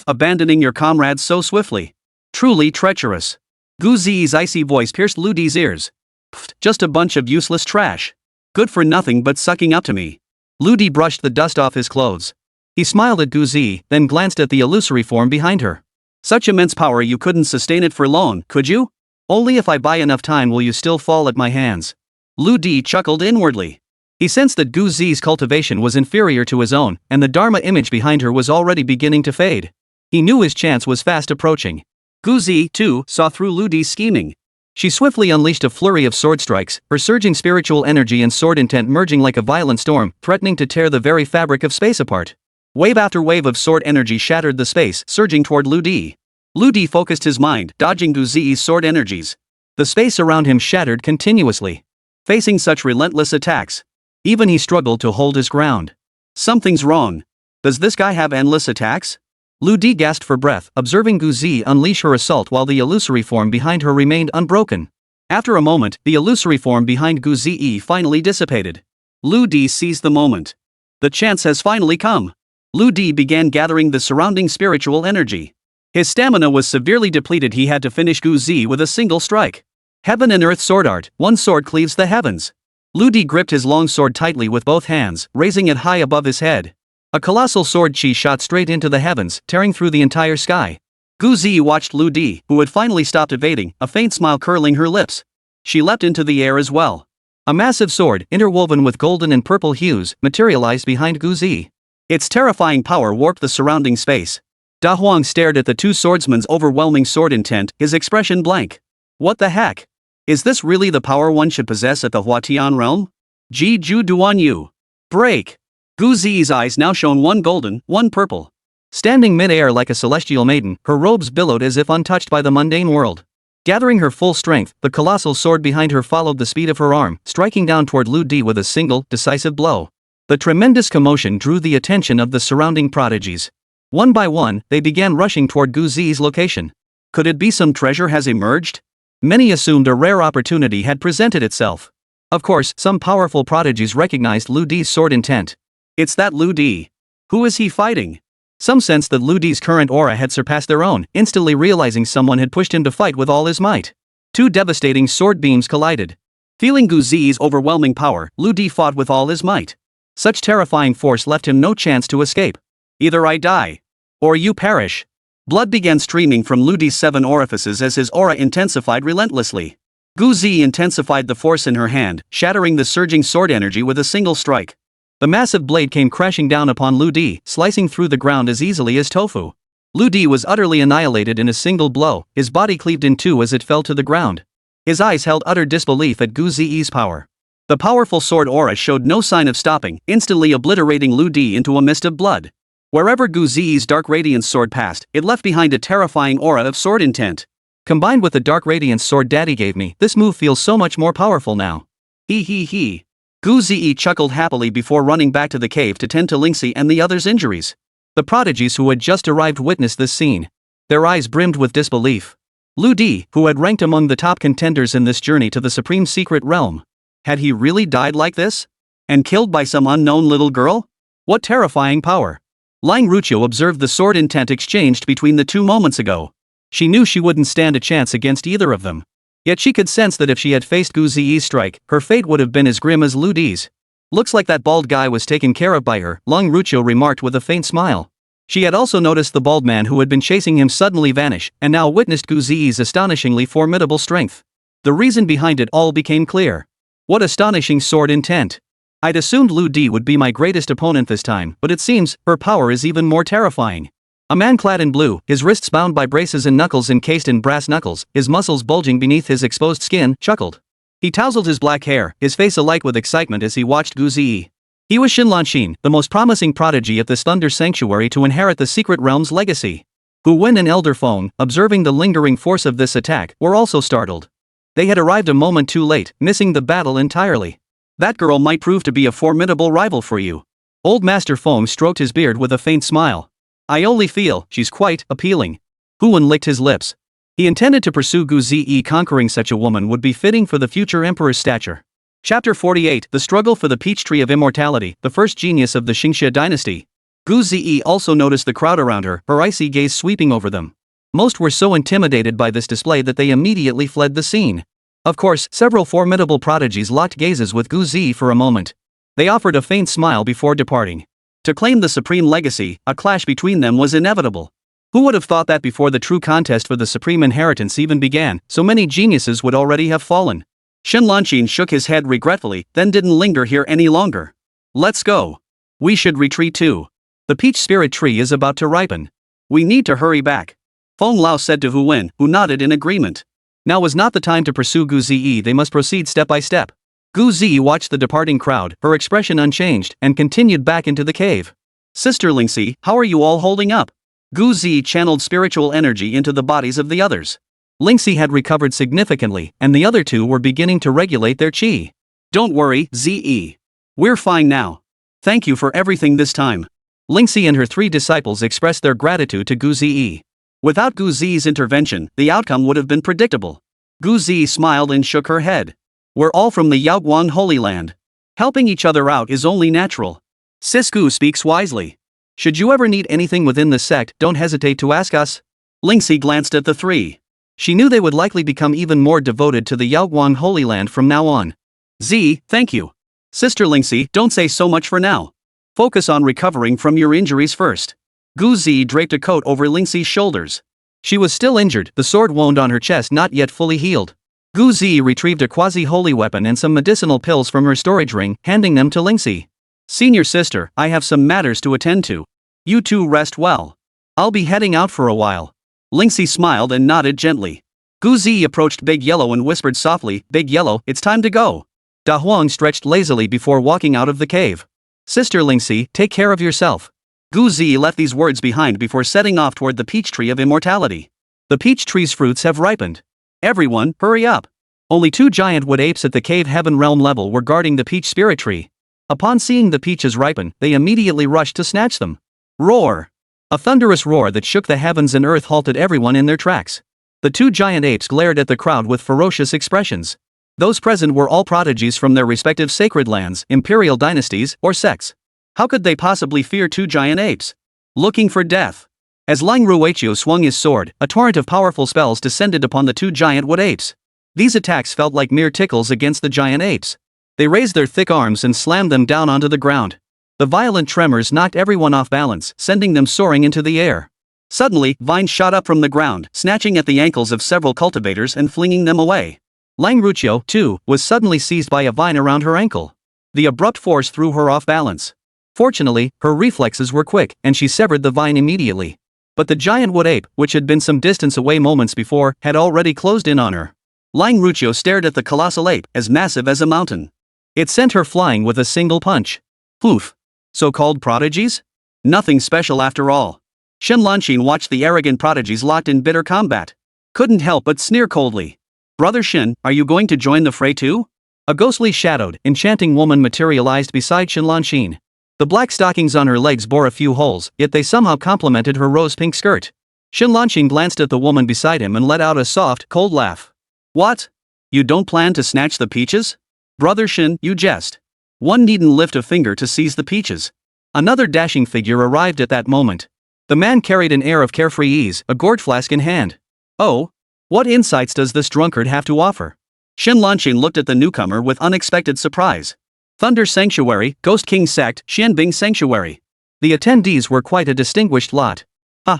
Speaker 2: Abandoning your comrades so swiftly. Truly treacherous. Gu Ziyi's icy voice pierced Lu Di's ears. Pfft, just a bunch of useless trash. Good for nothing but sucking up to me. Lu Di brushed the dust off his clothes. He smiled at Gu Ziyi, then glanced at the illusory form behind her. Such immense power you couldn't sustain it for long, could you? Only if I buy enough time will you still fall at my hands. Lu Di chuckled inwardly. He sensed that Gu Ziyi's cultivation was inferior to his own, and the Dharma image behind her was already beginning to fade. He knew his chance was fast approaching. Gu Ziyi, too, saw through Lu Di's scheming. She swiftly unleashed a flurry of sword strikes, her surging spiritual energy and sword intent merging like a violent storm, threatening to tear the very fabric of space apart. Wave after wave of sword energy shattered the space, surging toward Lu Di. Lu Di focused his mind, dodging Gu Ziyi's sword energies. The space around him shattered continuously. Facing such relentless attacks, even he struggled to hold his ground. Something's wrong. Does this guy have endless attacks? Lu Di gasped for breath, observing Gu Ziyi unleash her assault while the illusory form behind her remained unbroken. After a moment, the illusory form behind Gu Ziyi finally dissipated. Lu Di seized the moment. The chance has finally come. Lu Di began gathering the surrounding spiritual energy. His stamina was severely depleted. He had to finish Gu Ziyi with a single strike. Heaven and earth sword art, one sword cleaves the heavens. Lu Di gripped his long sword tightly with both hands, raising it high above his head. A colossal sword chi shot straight into the heavens, tearing through the entire sky. Gu Ziyi watched Lu Di, who had finally stopped evading, a faint smile curling her lips. She leapt into the air as well. A massive sword, interwoven with golden and purple hues, materialized behind Gu Ziyi. Its terrifying power warped the surrounding space. Da Huang stared at the two swordsmen's overwhelming sword intent, his expression blank. What the heck? Is this really the power one should possess at the Huatian realm? Ji Ju Duan Yu. Break! Gu Ziyi's eyes now shone one golden, one purple. Standing mid-air like a celestial maiden, her robes billowed as if untouched by the mundane world. Gathering her full strength, the colossal sword behind her followed the speed of her arm, striking down toward Lu Di with a single, decisive blow. The tremendous commotion drew the attention of the surrounding prodigies. One by one, they began rushing toward Gu Ziyi's location. Could it be some treasure has emerged? Many assumed a rare opportunity had presented itself. Of course, some powerful prodigies recognized Lu Di's sword intent. It's that Lu Di. Who is he fighting? Some sensed that Lu Di's current aura had surpassed their own, instantly realizing someone had pushed him to fight with all his might. Two devastating sword beams collided. Feeling Gu Ziyi's overwhelming power, Lu Di fought with all his might. Such terrifying force left him no chance to escape. Either I die, or you perish. Blood began streaming from Lu Di's 7 orifices as his aura intensified relentlessly. Gu Ziyi intensified the force in her hand, shattering the surging sword energy with a single strike. The massive blade came crashing down upon Lu Di, slicing through the ground as easily as tofu. Lu Di was utterly annihilated in a single blow, his body cleaved in two as it fell to the ground. His eyes held utter disbelief at Gu Ziyi's power. The powerful sword aura showed no sign of stopping, instantly obliterating Lu Di into a mist of blood. Wherever Gu Ziyi's dark radiance sword passed, it left behind a terrifying aura of sword intent. Combined with the dark radiance sword Daddy gave me, this move feels so much more powerful now. He. Gu Ziyi chuckled happily before running back to the cave to tend to Lingxi and the others' injuries. The prodigies who had just arrived witnessed this scene. Their eyes brimmed with disbelief. Lu Di, who had ranked among the top contenders in this journey to the supreme secret realm. Had he really died like this? And killed by some unknown little girl? What terrifying power! Lang Ruqiu observed the sword intent exchanged between the two moments ago. She knew she wouldn't stand a chance against either of them. Yet she could sense that if she had faced Gu Ziyi's strike, her fate would have been as grim as Lu Di's. Looks like that bald guy was taken care of by her, Lang Ruqiu remarked with a faint smile. She had also noticed the bald man who had been chasing him suddenly vanish, and now witnessed Gu Ziyi's astonishingly formidable strength. The reason behind it all became clear. What astonishing sword intent! I'd assumed Lu Di would be my greatest opponent this time, but it seems, her power is even more terrifying. A man clad in blue, his wrists bound by braces and knuckles encased in brass knuckles, his muscles bulging beneath his exposed skin, chuckled. He tousled his black hair, his face alight with excitement as he watched Gu Ziyi.
Speaker 1: He was Shinlanshin, the most promising prodigy of this Thunder Sanctuary to inherit the Secret Realm's legacy. Hu Wen and Elder Feng, observing the lingering force of this attack, were also startled. They had arrived a moment too late, missing the battle entirely. That girl might prove to be a formidable rival for you. Old Master Feng stroked his beard with a faint smile. I only feel she's quite appealing. Hu Wen licked his lips. He intended to pursue Gu Zi. Conquering such a woman would be fitting for the future emperor's stature. Chapter 48, The Struggle for the Peach Tree of Immortality, the first genius of the Xingxia dynasty. Gu Zi also noticed the crowd around her, her icy gaze sweeping over them. Most were so intimidated by this display that they immediately fled the scene. Of course, several formidable prodigies locked gazes with Gu Zi for a moment. They offered a faint smile before departing. To claim the supreme legacy, a clash between them was inevitable. Who would have thought that before the true contest for the supreme inheritance even began, so many geniuses would already have fallen? Shinlanshin shook his head regretfully, then didn't linger here any longer. Let's go. We should retreat too. The peach spirit tree is about to ripen. We need to hurry back. Feng Lao said to Hu Wen, who nodded in agreement. Now was not the time to pursue Gu Zi, they must proceed step by step. Gu Zi watched the departing crowd, her expression unchanged, and continued back into the cave. Sister Lingxi, how are you all holding up? Gu Zi channeled spiritual energy into the bodies of the others. Lingxi had recovered significantly, and the other two were beginning to regulate their qi. Don't worry, Zi. We're fine now. Thank you for everything this time. Lingxi and her 3 disciples expressed their gratitude to Gu Zi. Without Gu Zi's intervention, the outcome would have been predictable. Gu Zi smiled and shook her head. We're all from the Yaoguang Holy Land. Helping each other out is only natural. Sis Gu speaks wisely. Should you ever need anything within the sect, don't hesitate to ask us. Lingxi glanced at the 3. She knew they would likely become even more devoted to the Yaoguang Holy Land from now on. Z, thank you. Sister Lingxi, don't say so much for now. Focus on recovering from your injuries first. Gu Zi draped a coat over Lingxi's shoulders. She was still injured, the sword wound on her chest not yet fully healed. Gu Zi retrieved a quasi-holy weapon and some medicinal pills from her storage ring, handing them to Lingxi. Senior sister, I have some matters to attend to. You two rest well. I'll be heading out for a while. Lingxi smiled and nodded gently. Gu Zi approached Big Yellow and whispered softly, Big Yellow, it's time to go. Da Huang stretched lazily before walking out of the cave. Sister Lingxi, take care of yourself. Gu Zi left these words behind before setting off toward the peach tree of immortality. The peach tree's fruits have ripened. Everyone, hurry up. Only 2 giant wood apes at the cave heaven realm level were guarding the peach spirit tree. Upon seeing the peaches ripen, they immediately rushed to snatch them. Roar! A thunderous roar that shook the heavens and earth halted everyone in their tracks. The 2 giant apes glared at the crowd with ferocious expressions. Those present were all prodigies from their respective sacred lands, imperial dynasties, or sects. How could they possibly fear 2 giant apes? Looking for death. As Lang Ruiqiu swung his sword, a torrent of powerful spells descended upon the 2 giant wood apes. These attacks felt like mere tickles against the giant apes. They raised their thick arms and slammed them down onto the ground. The violent tremors knocked everyone off balance, sending them soaring into the air. Suddenly, vines shot up from the ground, snatching at the ankles of several cultivators and flinging them away. Lang Ruqiu, too, was suddenly seized by a vine around her ankle. The abrupt force threw her off balance. Fortunately, her reflexes were quick, and she severed the vine immediately. But the giant wood ape, which had been some distance away moments before, had already closed in on her. Lang Ruqiu stared at the colossal ape, as massive as a mountain. It sent her flying with a single punch. Poof. So-called prodigies? Nothing special after all. Shinlanshin watched the arrogant prodigies locked in bitter combat. Couldn't help but sneer coldly. Brother Shin, are you going to join the fray too? A ghostly shadowed, enchanting woman materialized beside Shinlanshin. The black stockings on her legs bore a few holes, yet they somehow complemented her rose-pink skirt. Shinlanshin glanced at the woman beside him and let out a soft, cold laugh. What? You don't plan to snatch the peaches? Brother Shin, you jest. One needn't lift a finger to seize the peaches. Another dashing figure arrived at that moment. The man carried an air of carefree ease, a gourd flask in hand. Oh? What insights does this drunkard have to offer? Shinlanshin looked at the newcomer with unexpected surprise. Thunder Sanctuary, Ghost King Sect, Xianbing Sanctuary. The attendees were quite a distinguished lot.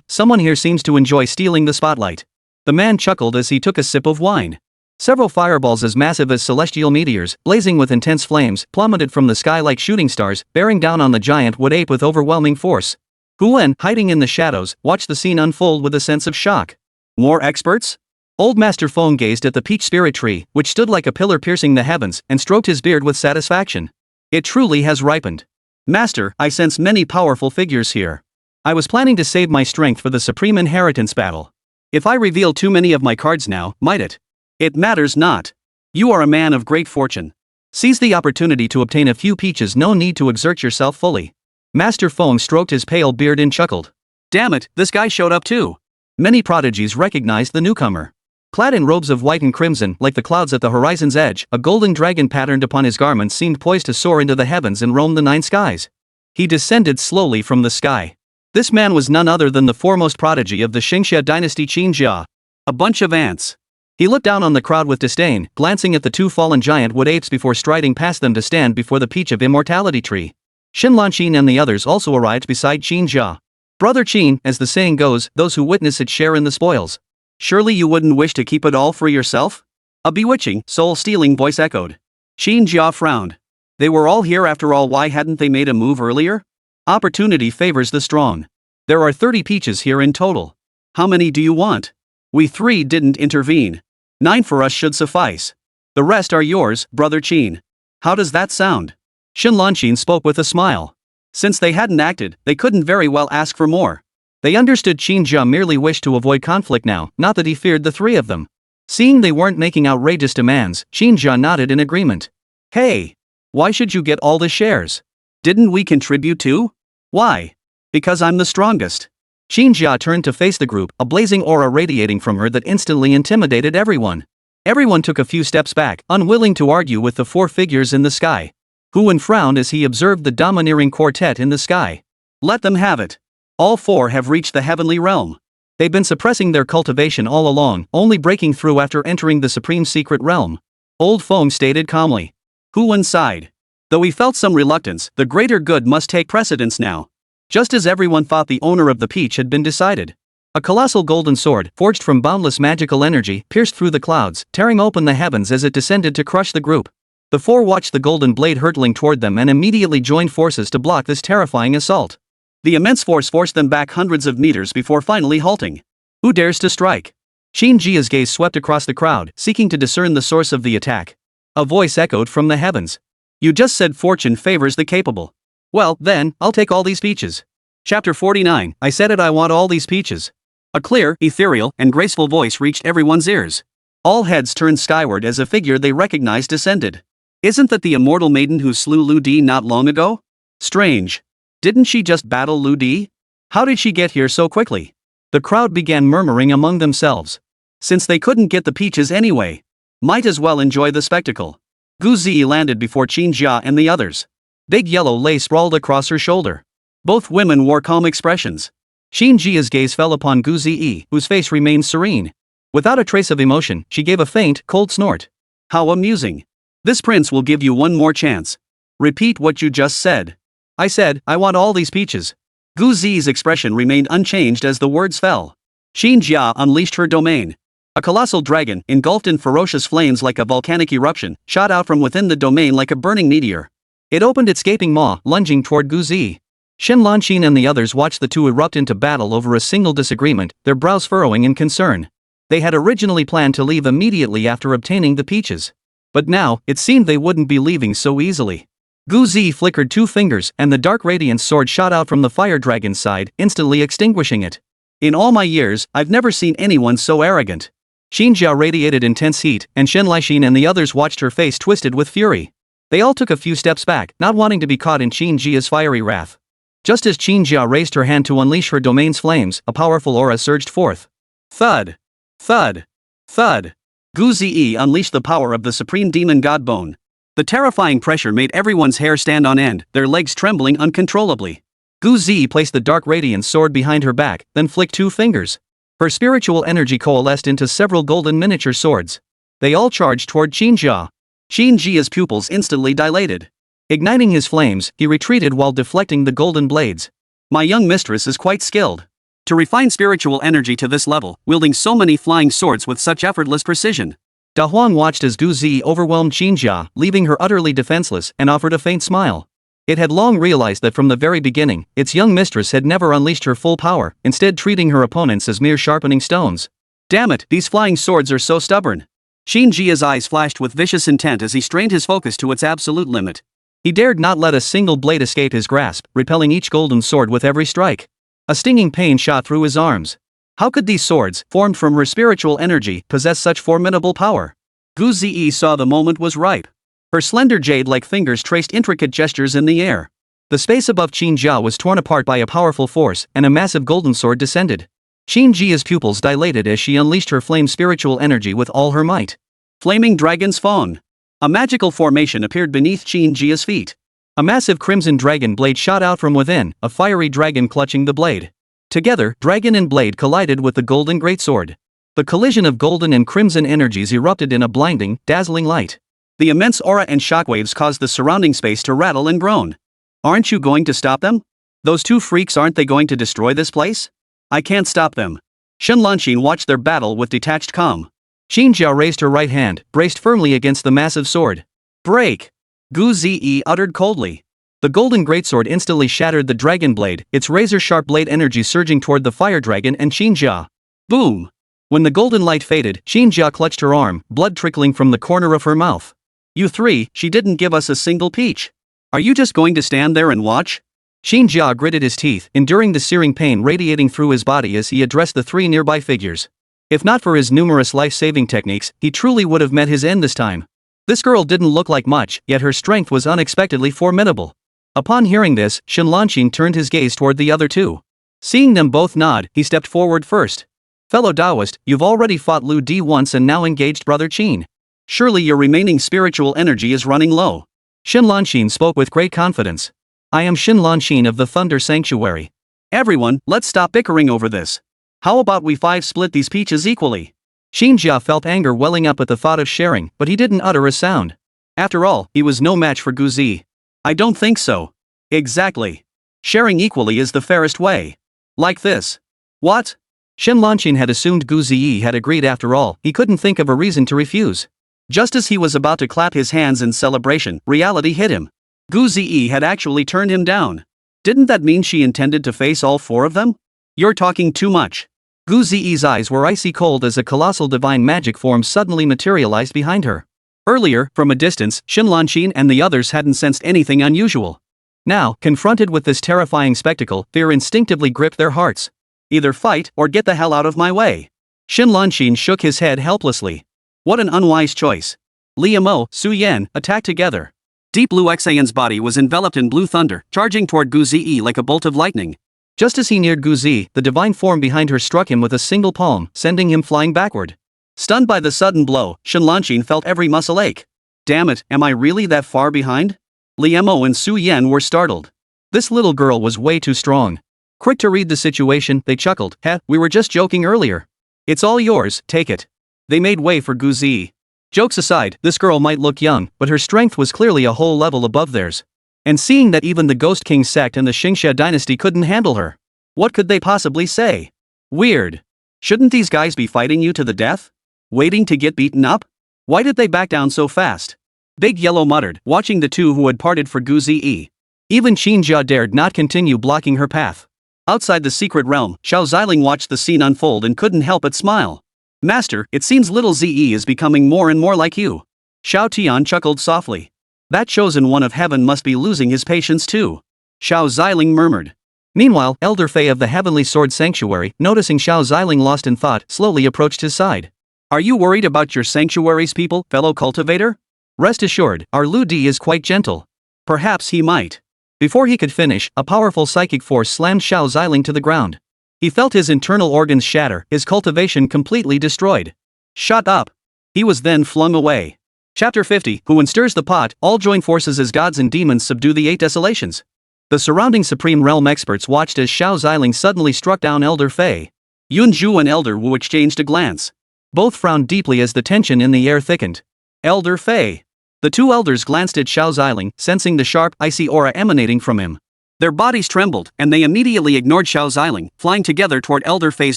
Speaker 1: Someone here seems to enjoy stealing the spotlight. The man chuckled as he took a sip of wine. Several fireballs as massive as celestial meteors, blazing with intense flames, plummeted from the sky like shooting stars, bearing down on the giant wood ape with overwhelming force. Hu Wen, hiding in the shadows, watched the scene unfold with a sense of shock. More experts? Old Master Feng gazed at the peach spirit tree, which stood like a pillar piercing the heavens, and stroked his beard with satisfaction. It truly has ripened.
Speaker 2: Master, I sense many powerful figures here. I was planning to save my strength for the supreme inheritance battle. If I reveal too many of my cards now, might it? It matters not. You are a man of great fortune. Seize the opportunity to obtain a few peaches, no need to exert yourself fully. Master Feng stroked his pale beard and chuckled. Damn it, this guy showed up too. Many prodigies recognized the newcomer. Clad in robes of white and crimson, like the clouds at the horizon's edge, a golden dragon patterned upon his garments seemed poised to soar into the heavens and roam the nine skies. He descended slowly from the sky. This man was none other than the foremost prodigy of the Xingxia dynasty, Qin Jia. A bunch of ants. He looked down on the crowd with disdain, glancing at the two fallen giant wood apes before striding past them to stand before the peach of immortality tree. Xin Lanqin and the others also arrived beside Qin Jia. Brother Qin, as the saying goes, those who witness it share in the spoils. Surely you wouldn't wish to keep it all for yourself? A bewitching, soul-stealing voice echoed. Qin Jia frowned. They were all here after all, why hadn't they made a move earlier? Opportunity favors the strong. There are 30 peaches here in total. How many do you want? We 3 didn't intervene. 9 for us should suffice. The rest are yours, Brother Qin. How does that sound? Xin Lanqin spoke with a smile. Since they hadn't acted, they couldn't very well ask for more. They understood Qin Jia merely wished to avoid conflict now, not that he feared the 3 of them. Seeing they weren't making outrageous demands, Qin Jia nodded in agreement. Hey! Why should you get all the shares? Didn't we contribute too? Why? Because I'm the strongest. Qin Jia turned to face the group, a blazing aura radiating from her that instantly intimidated everyone. Everyone took a few steps back, unwilling to argue with the 4 figures in the sky. Hu Wen frowned as he observed the domineering quartet in the sky. Let them have it. All 4 have reached the heavenly realm. They've been suppressing their cultivation all along, only breaking through after entering the supreme secret realm. Old Feng stated calmly. Hu Wen sighed. Though he felt some reluctance, the greater good must take precedence now. Just as everyone thought the owner of the peach had been decided. A colossal golden sword, forged from boundless magical energy, pierced through the clouds, tearing open the heavens as it descended to crush the group. The 4 watched the golden blade hurtling toward them and immediately joined forces to block this terrifying assault. The immense force forced them back hundreds of meters before finally halting. Who dares to strike? Qin Jia's gaze swept across the crowd, seeking to discern the source of the attack. A voice echoed from the heavens. You just said fortune favors the capable. Well, then, I'll take all these peaches. Chapter 49, I said it, I want all these peaches. A clear, ethereal, and graceful voice reached everyone's ears. All heads turned skyward as a figure they recognized descended. Isn't that the immortal maiden who slew Lu Di not long ago? Strange. Didn't she just battle Lu Di? How did she get here so quickly? The crowd began murmuring among themselves. Since they couldn't get the peaches anyway, might as well enjoy the spectacle. Gu Zi landed before Qin Jia and the others. Big Yellow lay sprawled across her shoulder. Both women wore calm expressions. Qin Jia's gaze fell upon Gu Zi, whose face remained serene. Without a trace of emotion, she gave a faint, cold snort. How amusing. This prince will give you one more chance. Repeat what you just said. I said, I want all these peaches. Gu Zi's expression remained unchanged as the words fell. Qin Jia unleashed her domain. A colossal dragon, engulfed in ferocious flames like a volcanic eruption, shot out from within the domain like a burning meteor. It opened its gaping maw, lunging toward Gu Zi. Xin Lanqin and the others watched the two erupt into battle over a single disagreement, their brows furrowing in concern. They had originally planned to leave immediately after obtaining the peaches. But now, it seemed they wouldn't be leaving so easily. Gu Zi flickered 2 fingers, and the dark radiance sword shot out from the fire dragon's side, instantly extinguishing it. In all my years, I've never seen anyone so arrogant. Qin Jia radiated intense heat, and Shen Laixin and the others watched her face twisted with fury. They all took a few steps back, not wanting to be caught in Qin Jia's fiery wrath. Just as Qin Jia raised her hand to unleash her domain's flames, a powerful aura surged forth. Thud! Thud! Thud! Gu Zi unleashed the power of the supreme demon god bone. The terrifying pressure made everyone's hair stand on end, their legs trembling uncontrollably. Gu Zi placed the dark radiance sword behind her back, then flicked 2 fingers. Her spiritual energy coalesced into several golden miniature swords. They all charged toward Qin Jia. Qin Jia's pupils instantly dilated. Igniting his flames, he retreated while deflecting the golden blades. My young mistress is quite skilled. To refine spiritual energy to this level, wielding so many flying swords with such effortless precision. Da Huang watched as Gu Zi overwhelmed Qin Jia, leaving her utterly defenseless, and offered a faint smile. It had long realized that from the very beginning, its young mistress had never unleashed her full power, instead treating her opponents as mere sharpening stones. Damn it, these flying swords are so stubborn. Qin Jia's eyes flashed with vicious intent as he strained his focus to its absolute limit.
Speaker 1: He dared not let a single blade escape his grasp, repelling each golden sword with every strike. A stinging pain shot through his arms. How could these swords, formed from her spiritual energy, possess such formidable power? Guzi saw the moment was ripe. Her slender jade-like fingers traced intricate gestures in the air. The space above Qin Jia was torn apart by a powerful force, and a massive golden sword descended. Qin Jia's pupils dilated as she unleashed her flame spiritual energy with all her might. Flaming Dragon's Fawn. A magical formation appeared beneath Qin Jia's feet. A massive crimson dragon blade shot out from within, a fiery dragon clutching the blade. Together, dragon and blade collided with the golden greatsword. The collision of golden and crimson energies erupted in a blinding, dazzling light. The immense aura and shockwaves caused the surrounding space to rattle and groan. Aren't you going to stop them? Those two freaks, aren't they going to destroy this place? I can't stop them. Shenlanqin watched their battle with detached calm. Qin Jia raised her right hand, braced firmly against the massive sword. Break! Gu Zi uttered coldly. The golden greatsword instantly shattered the dragon blade, its razor-sharp blade energy surging toward the fire dragon and Qin Jia. Boom! When the golden light faded, Qin Jia clutched her arm, blood trickling from the corner of her mouth. You three, she didn't give us a single peach. Are you just going to stand there and watch? Qin Jia gritted his teeth, enduring the searing pain radiating through his body as he addressed the three nearby figures. If not for his numerous life-saving techniques, he truly would have met his end this time. This girl didn't look like much, yet her strength was unexpectedly formidable. Upon hearing this, Shenlanqin turned his gaze toward the other two. Seeing them both nod, he stepped forward first. Fellow Taoist, you've already fought Lu Di once and now engaged Brother Qin. Surely your remaining spiritual energy is running low. Shenlanqin spoke with great confidence. I am Shenlanqin of the Thunder Sanctuary. Everyone, let's stop bickering over this. How about we five split these peaches equally? Qin Jia felt anger welling up at the thought of sharing, but he didn't utter a sound. After all, he was no match for Guzi. I don't think so. Exactly. Sharing equally is the fairest way. Like this. What? Shenlanqin had assumed Guzi had agreed after all, he couldn't think of a reason to refuse. Just as he was about to clap his hands in celebration, reality hit him. Guzi had actually turned him down. Didn't that mean she intended to face all four of them? You're talking too much. Guzi's eyes were icy cold as a colossal divine magic form suddenly materialized behind her. Earlier, from a distance, Shenlanqin and the others hadn't sensed anything unusual. Now, confronted with this terrifying spectacle, fear instinctively gripped their hearts. Either fight or get the hell out of my way. Shenlanqin shook his head helplessly. What an unwise choice. Liu Mo, Su Yan, attacked together. Deep Blue Xayan's body was enveloped in blue thunder, charging toward Guzi like a bolt of lightning. Just as he neared Guzi, the divine form behind her struck him with a single palm, sending him flying backward. Stunned by the sudden blow, Shenlanqin felt every muscle ache. Damn it, am I really that far behind? Liu Mo and Su Yan were startled. This little girl was way too strong. Quick to read the situation, they chuckled. We were just joking earlier. It's all yours, take it. They made way for Guzi. Jokes aside, this girl might look young, but her strength was clearly a whole level above theirs. And seeing that even the Ghost King sect and the Xingxia dynasty couldn't handle her, what could they possibly say? Weird. Shouldn't these guys be fighting you to the death? Waiting to get beaten up? Why did they back down so fast? Big Yellow muttered, watching the two who had parted for Guzi. Even Qin Jia dared not continue blocking her path. Outside the secret realm, Xiao Ziling watched the scene unfold and couldn't help but smile. Master, it seems little Ze is becoming more and more like you. Xiao Tian chuckled softly. That chosen one of heaven must be losing his patience too. Xiao Ziling murmured. Meanwhile, Elder Fei of the Heavenly Sword Sanctuary, noticing Xiao Ziling lost in thought, slowly approached his side. Are you worried about your sanctuary's people, fellow cultivator? Rest assured, our Lu Di is quite gentle. Perhaps he might. Before he could finish, a powerful psychic force slammed Xiao Ziling to the ground. He felt his internal organs shatter, his cultivation completely destroyed. Shut up. He was then flung away. Chapter 50, Who stirs the pot, all join forces as gods and demons subdue the 8 desolations. The surrounding Supreme Realm experts watched as Xiao Ziling suddenly struck down Elder Fei. Yun Zhu and Elder Wu exchanged a glance. Both frowned deeply as the tension in the air thickened. Elder Fei. The two elders glanced at Xiao Ziling, sensing the sharp, icy aura emanating from him. Their bodies trembled, and they immediately ignored Xiao Ziling, flying together toward Elder Fei's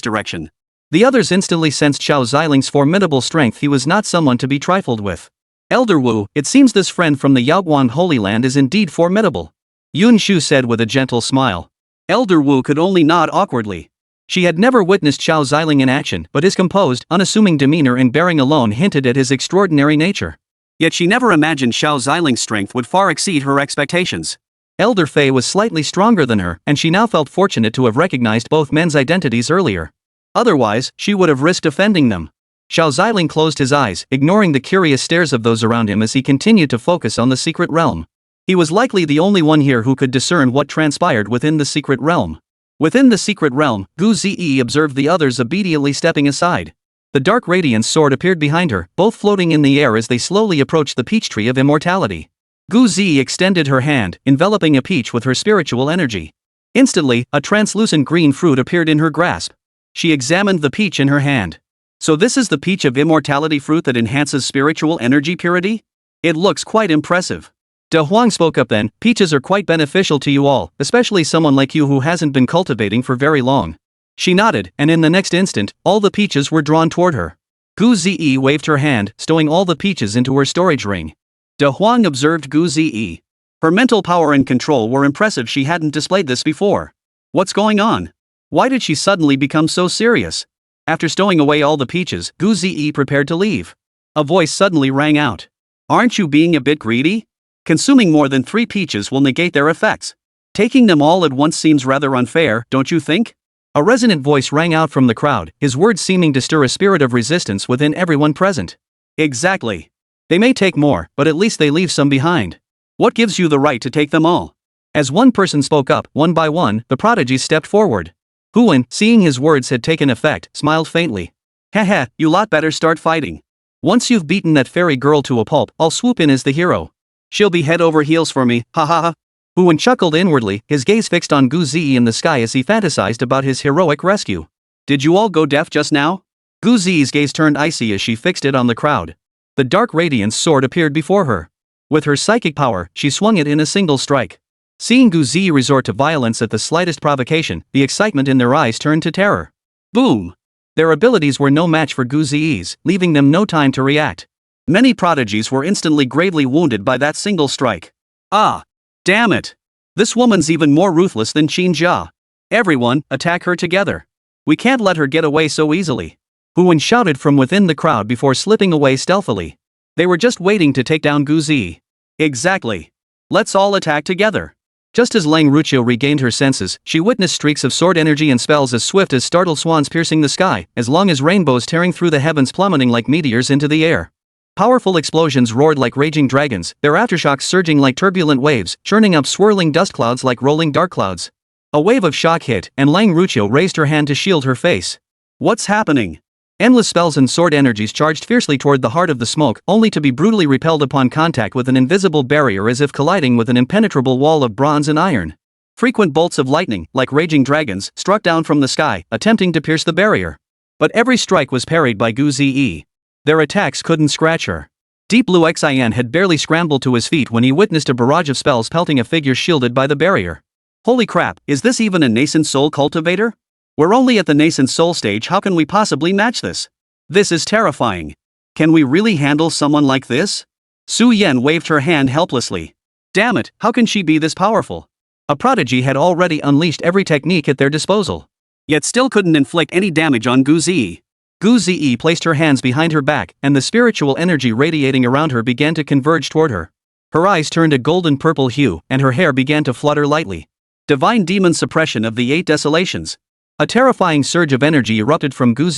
Speaker 1: direction. The others instantly sensed Xiao Ziling's formidable strength. He was not someone to be trifled with. Elder Wu, it seems this friend from the Yaoguan Holy Land is indeed formidable. Yun Shu said with a gentle smile. Elder Wu could only nod awkwardly. She had never witnessed Xiao Ziling in action, but his composed, unassuming demeanor and bearing alone hinted at his extraordinary nature.
Speaker 2: Yet she never imagined Xiao Ziling's strength would far exceed her expectations.
Speaker 1: Elder Faye was slightly stronger than her, and she now felt fortunate to have recognized both men's identities earlier. Otherwise, she would have risked offending them. Xiao Ziling closed his eyes, ignoring the curious stares of those around him as he continued to focus on the secret realm. He was likely the only one here who could discern what transpired within the secret realm. Within the secret realm, Gu observed the others obediently stepping aside. The dark radiance sword appeared behind her, both floating in the air as they slowly approached the peach tree of immortality. Gu extended her hand, enveloping a peach with her spiritual energy. Instantly, a translucent green fruit appeared in her grasp. She examined the peach in her hand. So this is the peach of immortality fruit that enhances spiritual energy purity? It looks quite impressive. De Huang spoke up then. Peaches are quite beneficial to you all, especially someone like you who hasn't been cultivating for very long. She nodded, and in the next instant, all the peaches were drawn toward her. Gu waved her hand, stowing all the peaches into her storage ring. De Huang observed Gu Her mental power and control were impressive. She hadn't displayed this before. What's going on? Why did she suddenly become so serious? After stowing away all the peaches, Gu prepared to leave. A voice suddenly rang out. Aren't you being a bit greedy? Consuming more than 3 peaches will negate their effects. Taking them all at once seems rather unfair, don't you think? A resonant voice rang out from the crowd, his words seeming to stir a spirit of resistance within everyone present. Exactly. They may take more, but at least they leave some behind. What gives you the right to take them all? As one person spoke up, one by one, the prodigies stepped forward. Huan, seeing his words had taken effect, smiled faintly. Haha, you lot better start fighting. Once you've beaten that fairy girl to a pulp, I'll swoop in as the hero. She'll be head over heels for me, ha ha ha. Huan chuckled inwardly, his gaze fixed on Gu in the sky as he fantasized about his heroic rescue. Did you all go deaf just now? Gu gaze turned icy as she fixed it on the crowd. The dark radiance sword appeared before her. With her psychic power, she swung it in a single strike. Seeing Gu resort to violence at the slightest provocation, the excitement in their eyes turned to terror. Boom! Their abilities were no match for Gu leaving them no time to react. Many prodigies were instantly gravely wounded by that single strike. Ah! Damn it! This woman's even more ruthless than Qin Jia. Everyone, attack her together. We can't let her get away so easily. Huan shouted from within the crowd before slipping away stealthily. They were just waiting to take down Gu Exactly. Let's all attack together. Just as Lang Ruqiu regained her senses, she witnessed streaks of sword energy and spells as swift as startled swans piercing the sky, as long as rainbows tearing through the heavens plummeting like meteors into the air. Powerful explosions roared like raging dragons, their aftershocks surging like turbulent waves, churning up swirling dust clouds like rolling dark clouds. A wave of shock hit, and Lang Ruqiu raised her hand to shield her face. What's happening? Endless spells and sword energies charged fiercely toward the heart of the smoke, only to be brutally repelled upon contact with an invisible barrier as if colliding with an impenetrable wall of bronze and iron. Frequent bolts of lightning, like raging dragons, struck down from the sky, attempting to pierce the barrier. But every strike was parried by Gu Their attacks couldn't scratch her. Deep Blue Xian had barely scrambled to his feet when he witnessed a barrage of spells pelting a figure shielded by the barrier. Holy crap, is this even a nascent soul cultivator? We're only at the nascent soul stage, how can we possibly match this? This is terrifying. Can we really handle someone like this? Su Yan waved her hand helplessly. Damn it, how can she be this powerful? A prodigy had already unleashed every technique at their disposal. Yet still couldn't inflict any damage on Gu Gu placed her hands behind her back, and the spiritual energy radiating around her began to converge toward her. Her eyes turned a golden-purple hue, and her hair began to flutter lightly. Divine demon suppression of the 8 desolations. A terrifying surge of energy erupted from Gu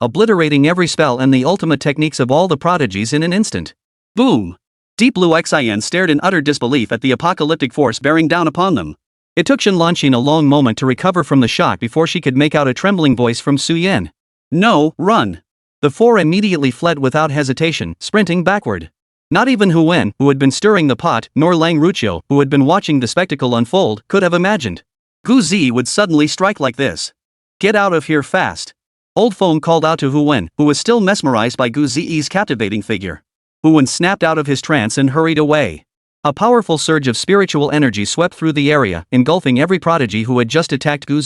Speaker 1: obliterating every spell and the ultimate techniques of all the prodigies in an instant. Boom! Deep Blue Xian stared in utter disbelief at the apocalyptic force bearing down upon them. It took Shenlanqin a long moment to recover from the shock before she could make out a trembling voice from Su Yan. No, run! The 4 immediately fled without hesitation, sprinting backward. Not even Huan, who had been stirring the pot, nor Lang Ruqiu, who had been watching the spectacle unfold, could have imagined Gu would suddenly strike like this. Get out of here fast! Old Feng called out to Huan, who was still mesmerized by Gu captivating figure. Huan snapped out of his trance and hurried away. A powerful surge of spiritual energy swept through the area, engulfing every prodigy who had just attacked Gu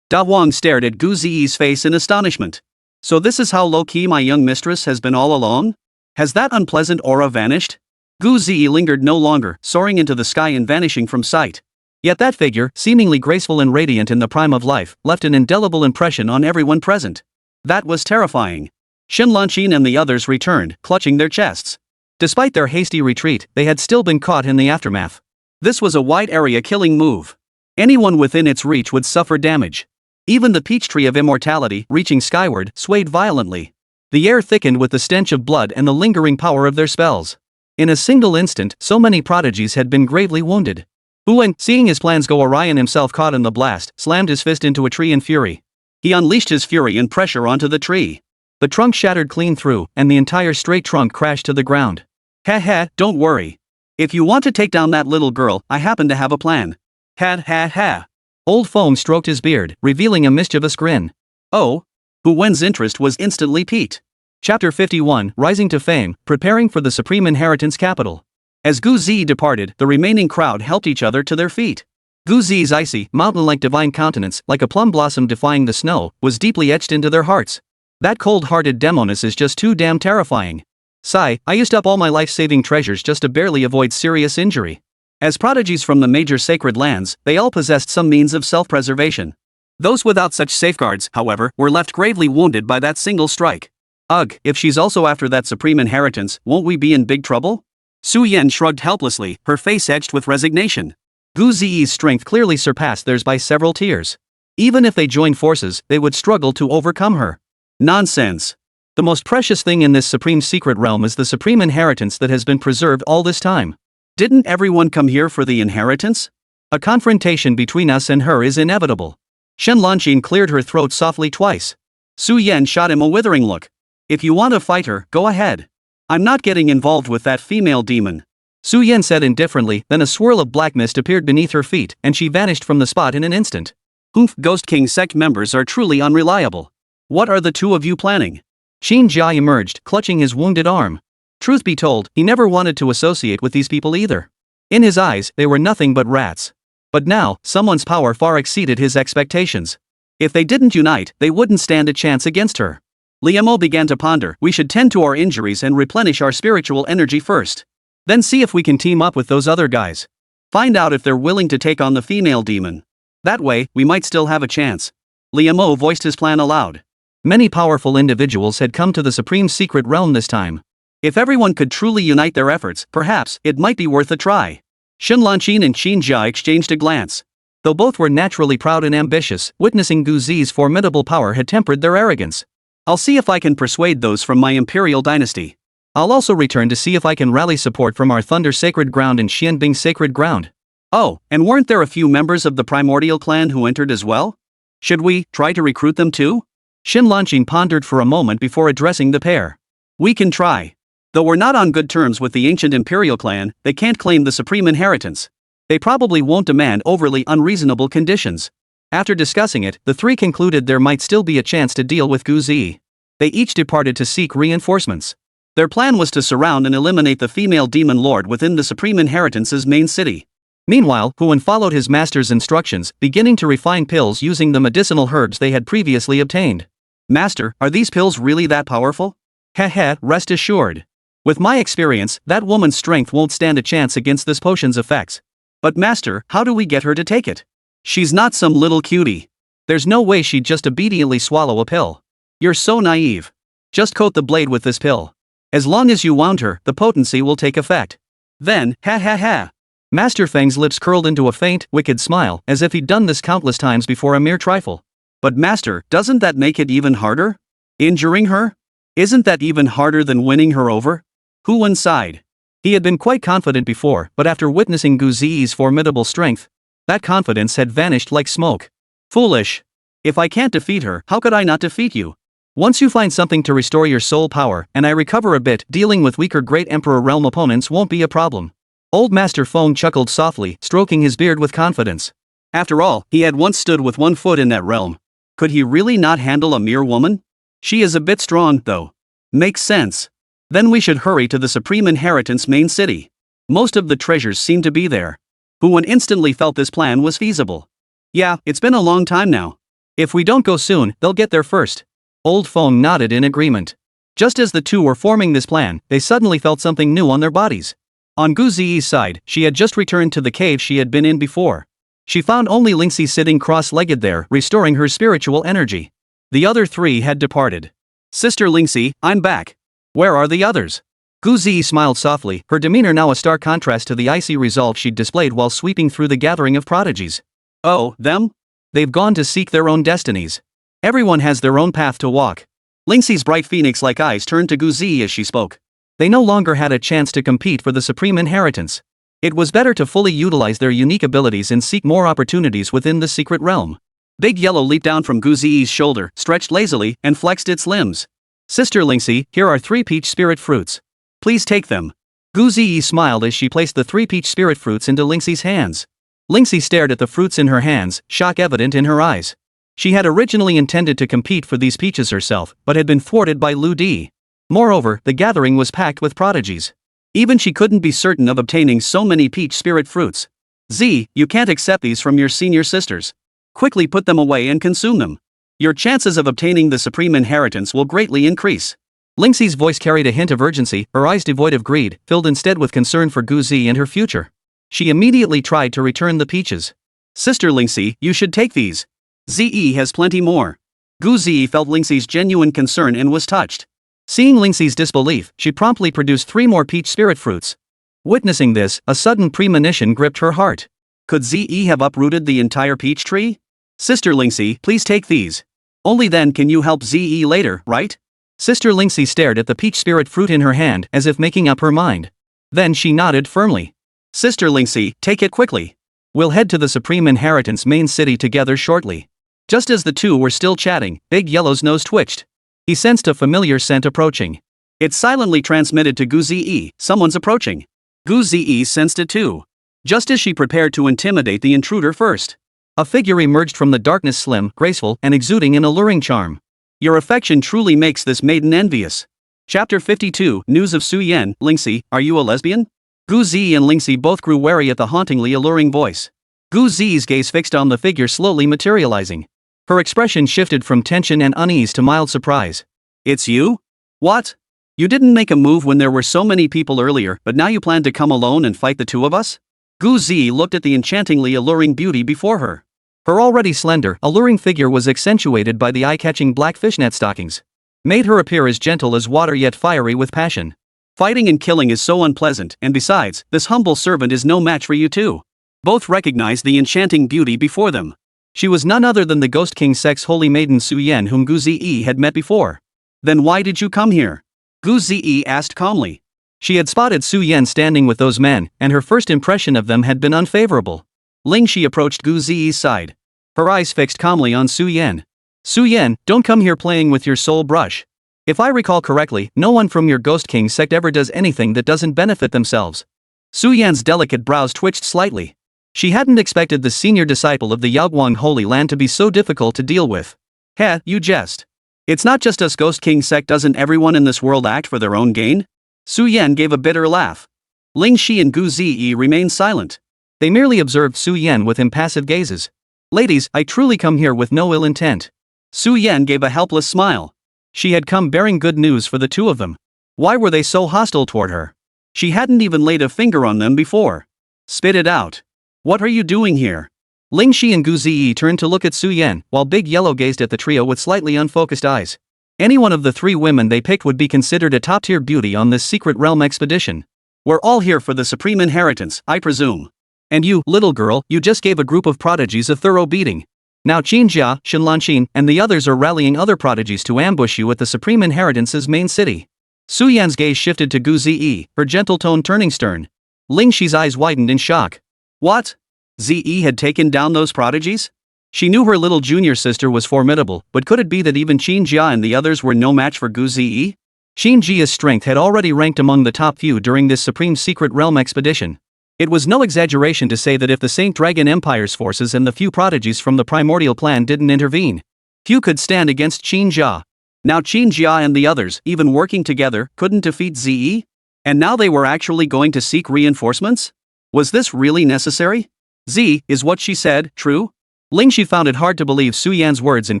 Speaker 1: Da Huang stared at Gu face in astonishment. So this is how low-key my young mistress has been all along? Has that unpleasant aura vanished? Gu lingered no longer, soaring into the sky and vanishing from sight. Yet that figure, seemingly graceful and radiant in the prime of life, left an indelible impression on everyone present. That was terrifying. Shenlanqin and the others returned, clutching their chests. Despite their hasty retreat, they had still been caught in the aftermath.
Speaker 2: This was a wide area killing move. Anyone within its reach would suffer damage. Even the peach tree of immortality, reaching skyward, swayed violently. The air thickened with the stench of blood and the lingering power of their spells. In a single instant, so many prodigies had been gravely wounded. Huan, seeing his plans go awry and himself caught in the blast, slammed his fist into a tree in fury. He unleashed his fury and pressure onto the tree. The trunk shattered clean through, and the entire straight trunk crashed to the ground. Ha ha, don't worry. If you want to take down that little girl, I happen to have a plan. Ha ha ha.
Speaker 1: Old Feng stroked his beard, revealing a mischievous grin.
Speaker 2: Oh? Hu Wen's interest was instantly piqued.
Speaker 1: Chapter 51, Rising to Fame, Preparing for the Supreme Inheritance Capital.
Speaker 2: As Gu Zi departed, the remaining crowd helped each other to their feet.
Speaker 1: Gu Zi's icy, mountain-like divine countenance, like a plum blossom defying the snow, was deeply etched into their hearts. That cold-hearted demoness is just too damn terrifying. Sigh, I used up all my life-saving treasures just to barely avoid serious injury. As prodigies from the major sacred lands, they all possessed some means of self-preservation. Those without such safeguards, however, were left gravely wounded by that single strike. Ugh, if she's also after that supreme inheritance, won't we be in big trouble? Su Yan shrugged helplessly, her face etched with resignation. Gu Zi's strength clearly surpassed theirs by several tiers. Even if they joined forces, they would struggle to overcome her.
Speaker 2: Nonsense.
Speaker 1: The most precious thing in this supreme secret realm is the supreme inheritance that has been preserved all this time.
Speaker 2: Didn't everyone come here for the inheritance?
Speaker 1: A confrontation between us and her is inevitable.
Speaker 2: Shen Lanqin cleared her throat softly twice. Su Yan shot him a withering look. If you want to fight her, go ahead. I'm not getting involved with that female demon.
Speaker 1: Su Yan said indifferently, then a swirl of black mist appeared beneath her feet, and she vanished from the spot in an instant.
Speaker 2: Humph, Ghost King Sect members are truly unreliable. What are the two of you planning?
Speaker 1: Xin Jia emerged, clutching his wounded arm. Truth be told, he never wanted to associate with these people either. In his eyes, they were nothing but rats. But now, someone's power far exceeded his expectations. If they didn't unite, they wouldn't stand a chance against her. Liemo began to ponder, we should tend to our injuries and replenish our spiritual energy first. Then see if we can team up with those other guys. Find out if they're willing to take on the female demon. That way, we might still have a chance. Liemo voiced his plan aloud. Many powerful individuals had come to the supreme secret realm this time. If everyone could truly unite their efforts, perhaps, it might be worth a try. Shen Lanqin and Xin Jia exchanged a glance. Though both were naturally proud and ambitious, witnessing Gu Zi's formidable power had tempered their arrogance. I'll see if I can persuade those from my imperial dynasty. I'll also return to see if I can rally support from our Thunder Sacred Ground and Xianbing Sacred Ground.
Speaker 2: Oh, and weren't there a few members of the Primordial clan who entered as well? Should we try to recruit them too?
Speaker 1: Shen Lanqin pondered for a moment before addressing the pair.
Speaker 2: We can try. Though we're not on good terms with the ancient Imperial clan, they can't claim the supreme inheritance. They probably won't demand overly unreasonable conditions. After discussing it, the three concluded there might still be a chance to deal with Gu Zi. They each departed to seek reinforcements. Their plan was to surround and eliminate the female demon lord within the supreme inheritance's main city. Meanwhile, Huan followed his master's instructions, beginning to refine pills using the medicinal herbs they had previously obtained. Master, are these pills really that powerful? Heh, rest assured. With my experience, that woman's strength won't stand a chance against this potion's effects. But master, how do we get her to take it? She's not some little cutie. There's no way she'd just obediently swallow a pill. You're so naive. Just coat the blade with this pill. As long as you wound her, the potency will take effect. Then, ha. Master Feng's lips curled into a faint, wicked smile, as if he'd done this countless times before a mere trifle. But master, doesn't that make it even harder? Injuring her? Isn't that even harder than winning her over? Huan sighed. He had been quite confident before, but after witnessing Gu Zi's formidable strength, that confidence had vanished like smoke. Foolish. If I can't defeat her, how could I not defeat you? Once you find something to restore your soul power, and I recover a bit, dealing with weaker Great Emperor realm opponents won't be a problem. Old Master Feng chuckled softly, stroking his beard with confidence. After all, he had once stood with one foot in that realm. Could he really not handle a mere woman? She is a bit strong, though. Makes sense. Then we should hurry to the Supreme Inheritance main city. Most of the treasures seem to be there. Huan instantly felt this plan was feasible. Yeah, it's been a long time now. If we don't go soon, they'll get there first. Old Feng nodded in agreement. Just as the two were forming this plan, they suddenly felt something new on their bodies. On Gu Zi's side, she had just returned to the cave she had been in before. She found only Lingxi sitting cross-legged there, restoring her spiritual energy. The other three had departed. Sister Lingxi, I'm back. Where are the others?
Speaker 1: Gu Zi smiled softly, her demeanor now a stark contrast to the icy resolve she'd displayed while sweeping through the gathering of prodigies.
Speaker 2: Oh, them?
Speaker 1: They've gone to seek their own destinies. Everyone has their own path to walk.
Speaker 2: Lingxi's bright phoenix-like eyes turned to Gu Zi as she spoke.
Speaker 1: They no longer had a chance to compete for the supreme inheritance. It was better to fully utilize their unique abilities and seek more opportunities within the secret realm.
Speaker 2: Big Yellow leaped down from Gu Zi's shoulder, stretched lazily, and flexed its limbs.
Speaker 1: Sister Lingxi, here are 3 peach spirit fruits.
Speaker 2: Please take them.
Speaker 1: Gu Zi smiled as she placed the 3 peach spirit fruits into Lingxi's hands. Lingxi stared at the fruits in her hands, shock evident in her eyes. She had originally intended to compete for these peaches herself, but had been thwarted by Lu Di. Moreover, the gathering was packed with prodigies. Even she couldn't be certain of obtaining so many peach spirit fruits. Z, you can't accept these from your senior sisters. Quickly put them away and consume them. Your chances of obtaining the supreme inheritance will greatly increase. Lingxi's voice carried a hint of urgency, her eyes devoid of greed, filled instead with concern for Gu Zi and her future. She immediately tried to return the peaches.
Speaker 2: Sister Lingxi, you should take these. Ze has plenty more. Gu Zi felt Lingxi's genuine concern and was touched.
Speaker 1: Seeing Lingxi's disbelief, she promptly produced 3 more peach spirit fruits. Witnessing this, a sudden premonition gripped her heart.
Speaker 2: Could Ze have uprooted the entire peach tree? Sister Lingxi, please take these. Only then can you help Ze later, right?
Speaker 1: Sister Lingxi stared at the peach spirit fruit in her hand as if making up her mind. Then she nodded firmly.
Speaker 2: Sister Lingxi, take it quickly.
Speaker 1: We'll head to the Supreme Inheritance main city together shortly. Just as the two were still chatting, Big Yellow's nose twitched. He sensed a familiar scent approaching.
Speaker 2: It silently transmitted to Gu Zi, someone's approaching. Gu Zi sensed it too. Just as she prepared to intimidate the intruder first.
Speaker 1: A figure emerged from the darkness, slim, graceful, and exuding an alluring charm.
Speaker 2: Your affection truly makes this maiden envious. Chapter 52, News of Su Yan. Lingxi, are you a lesbian? Gu Zi and Lingxi both grew wary at the hauntingly alluring voice. Gu Zi's gaze fixed on the figure slowly materializing. Her expression shifted from tension and unease to mild surprise. It's you? What? You didn't make a move when there were so many people earlier, but now you plan to come alone and fight the two of us? Gu Zi looked at the enchantingly alluring beauty before her. Her already slender, alluring figure was accentuated by the eye-catching black fishnet stockings. Made her appear as gentle as water yet fiery with passion. Fighting and killing is so unpleasant, and besides, this humble servant is no match for you two. Both recognized the enchanting beauty before them. She was none other than the Ghost King Sect's holy maiden Su Yan, whom Gu Zi had met before. Then why did you come here? Gu Zi asked calmly. She had spotted Su Yan standing with those men, and her first impression of them had been unfavorable. Lingxi approached Gu Zi's side. Her eyes fixed calmly on Su Yan. Su Yan, don't come here playing with your soul brush. If I recall correctly, no one from your Ghost King sect ever does anything that doesn't benefit themselves. Su Yan's delicate brows twitched slightly. She hadn't expected the senior disciple of the Yaoguang Holy Land to be so difficult to deal with. Heh, you jest. It's not just us Ghost King sect, doesn't everyone in this world act for their own gain? Su Yan gave a bitter laugh. Lingxi and Gu Zi remained silent. They merely observed Su Yan with impassive gazes. Ladies, I truly come here with no ill intent. Su Yan gave a helpless smile. She had come bearing good news for the two of them. Why were they so hostile toward her? She hadn't even laid a finger on them before. Spit it out. What are you doing here? Lingxi and Gu Zi turned to look at Su Yan, while Big Yellow gazed at the trio with slightly unfocused eyes. Any one of the 3 women they picked would be considered a top-tier beauty on this secret realm expedition. We're all here for the supreme inheritance, I presume. And you, little girl, you just gave a group of prodigies a thorough beating. Now Qinjia, Shenlanqin, and the others are rallying other prodigies to ambush you at the supreme inheritance's main city. Su Yan's gaze shifted to Gu Zi, her gentle tone turning stern. Lingxi's eyes widened in shock. What? Zi had taken down those prodigies? She knew her little junior sister was formidable, but could it be that even Qinjia and the others were no match for Gu Zi? Qinjia's strength had already ranked among the top few during this supreme secret realm expedition. It was no exaggeration to say that if the Saint Dragon Empire's forces and the few prodigies from the primordial plan didn't intervene, few could stand against Qinjia. Now Qinjia and the others, even working together, couldn't defeat Zi? And now they were actually going to seek reinforcements? Was this really necessary? Zi, is what she said true? Lingxi found it hard to believe Su Yan's words and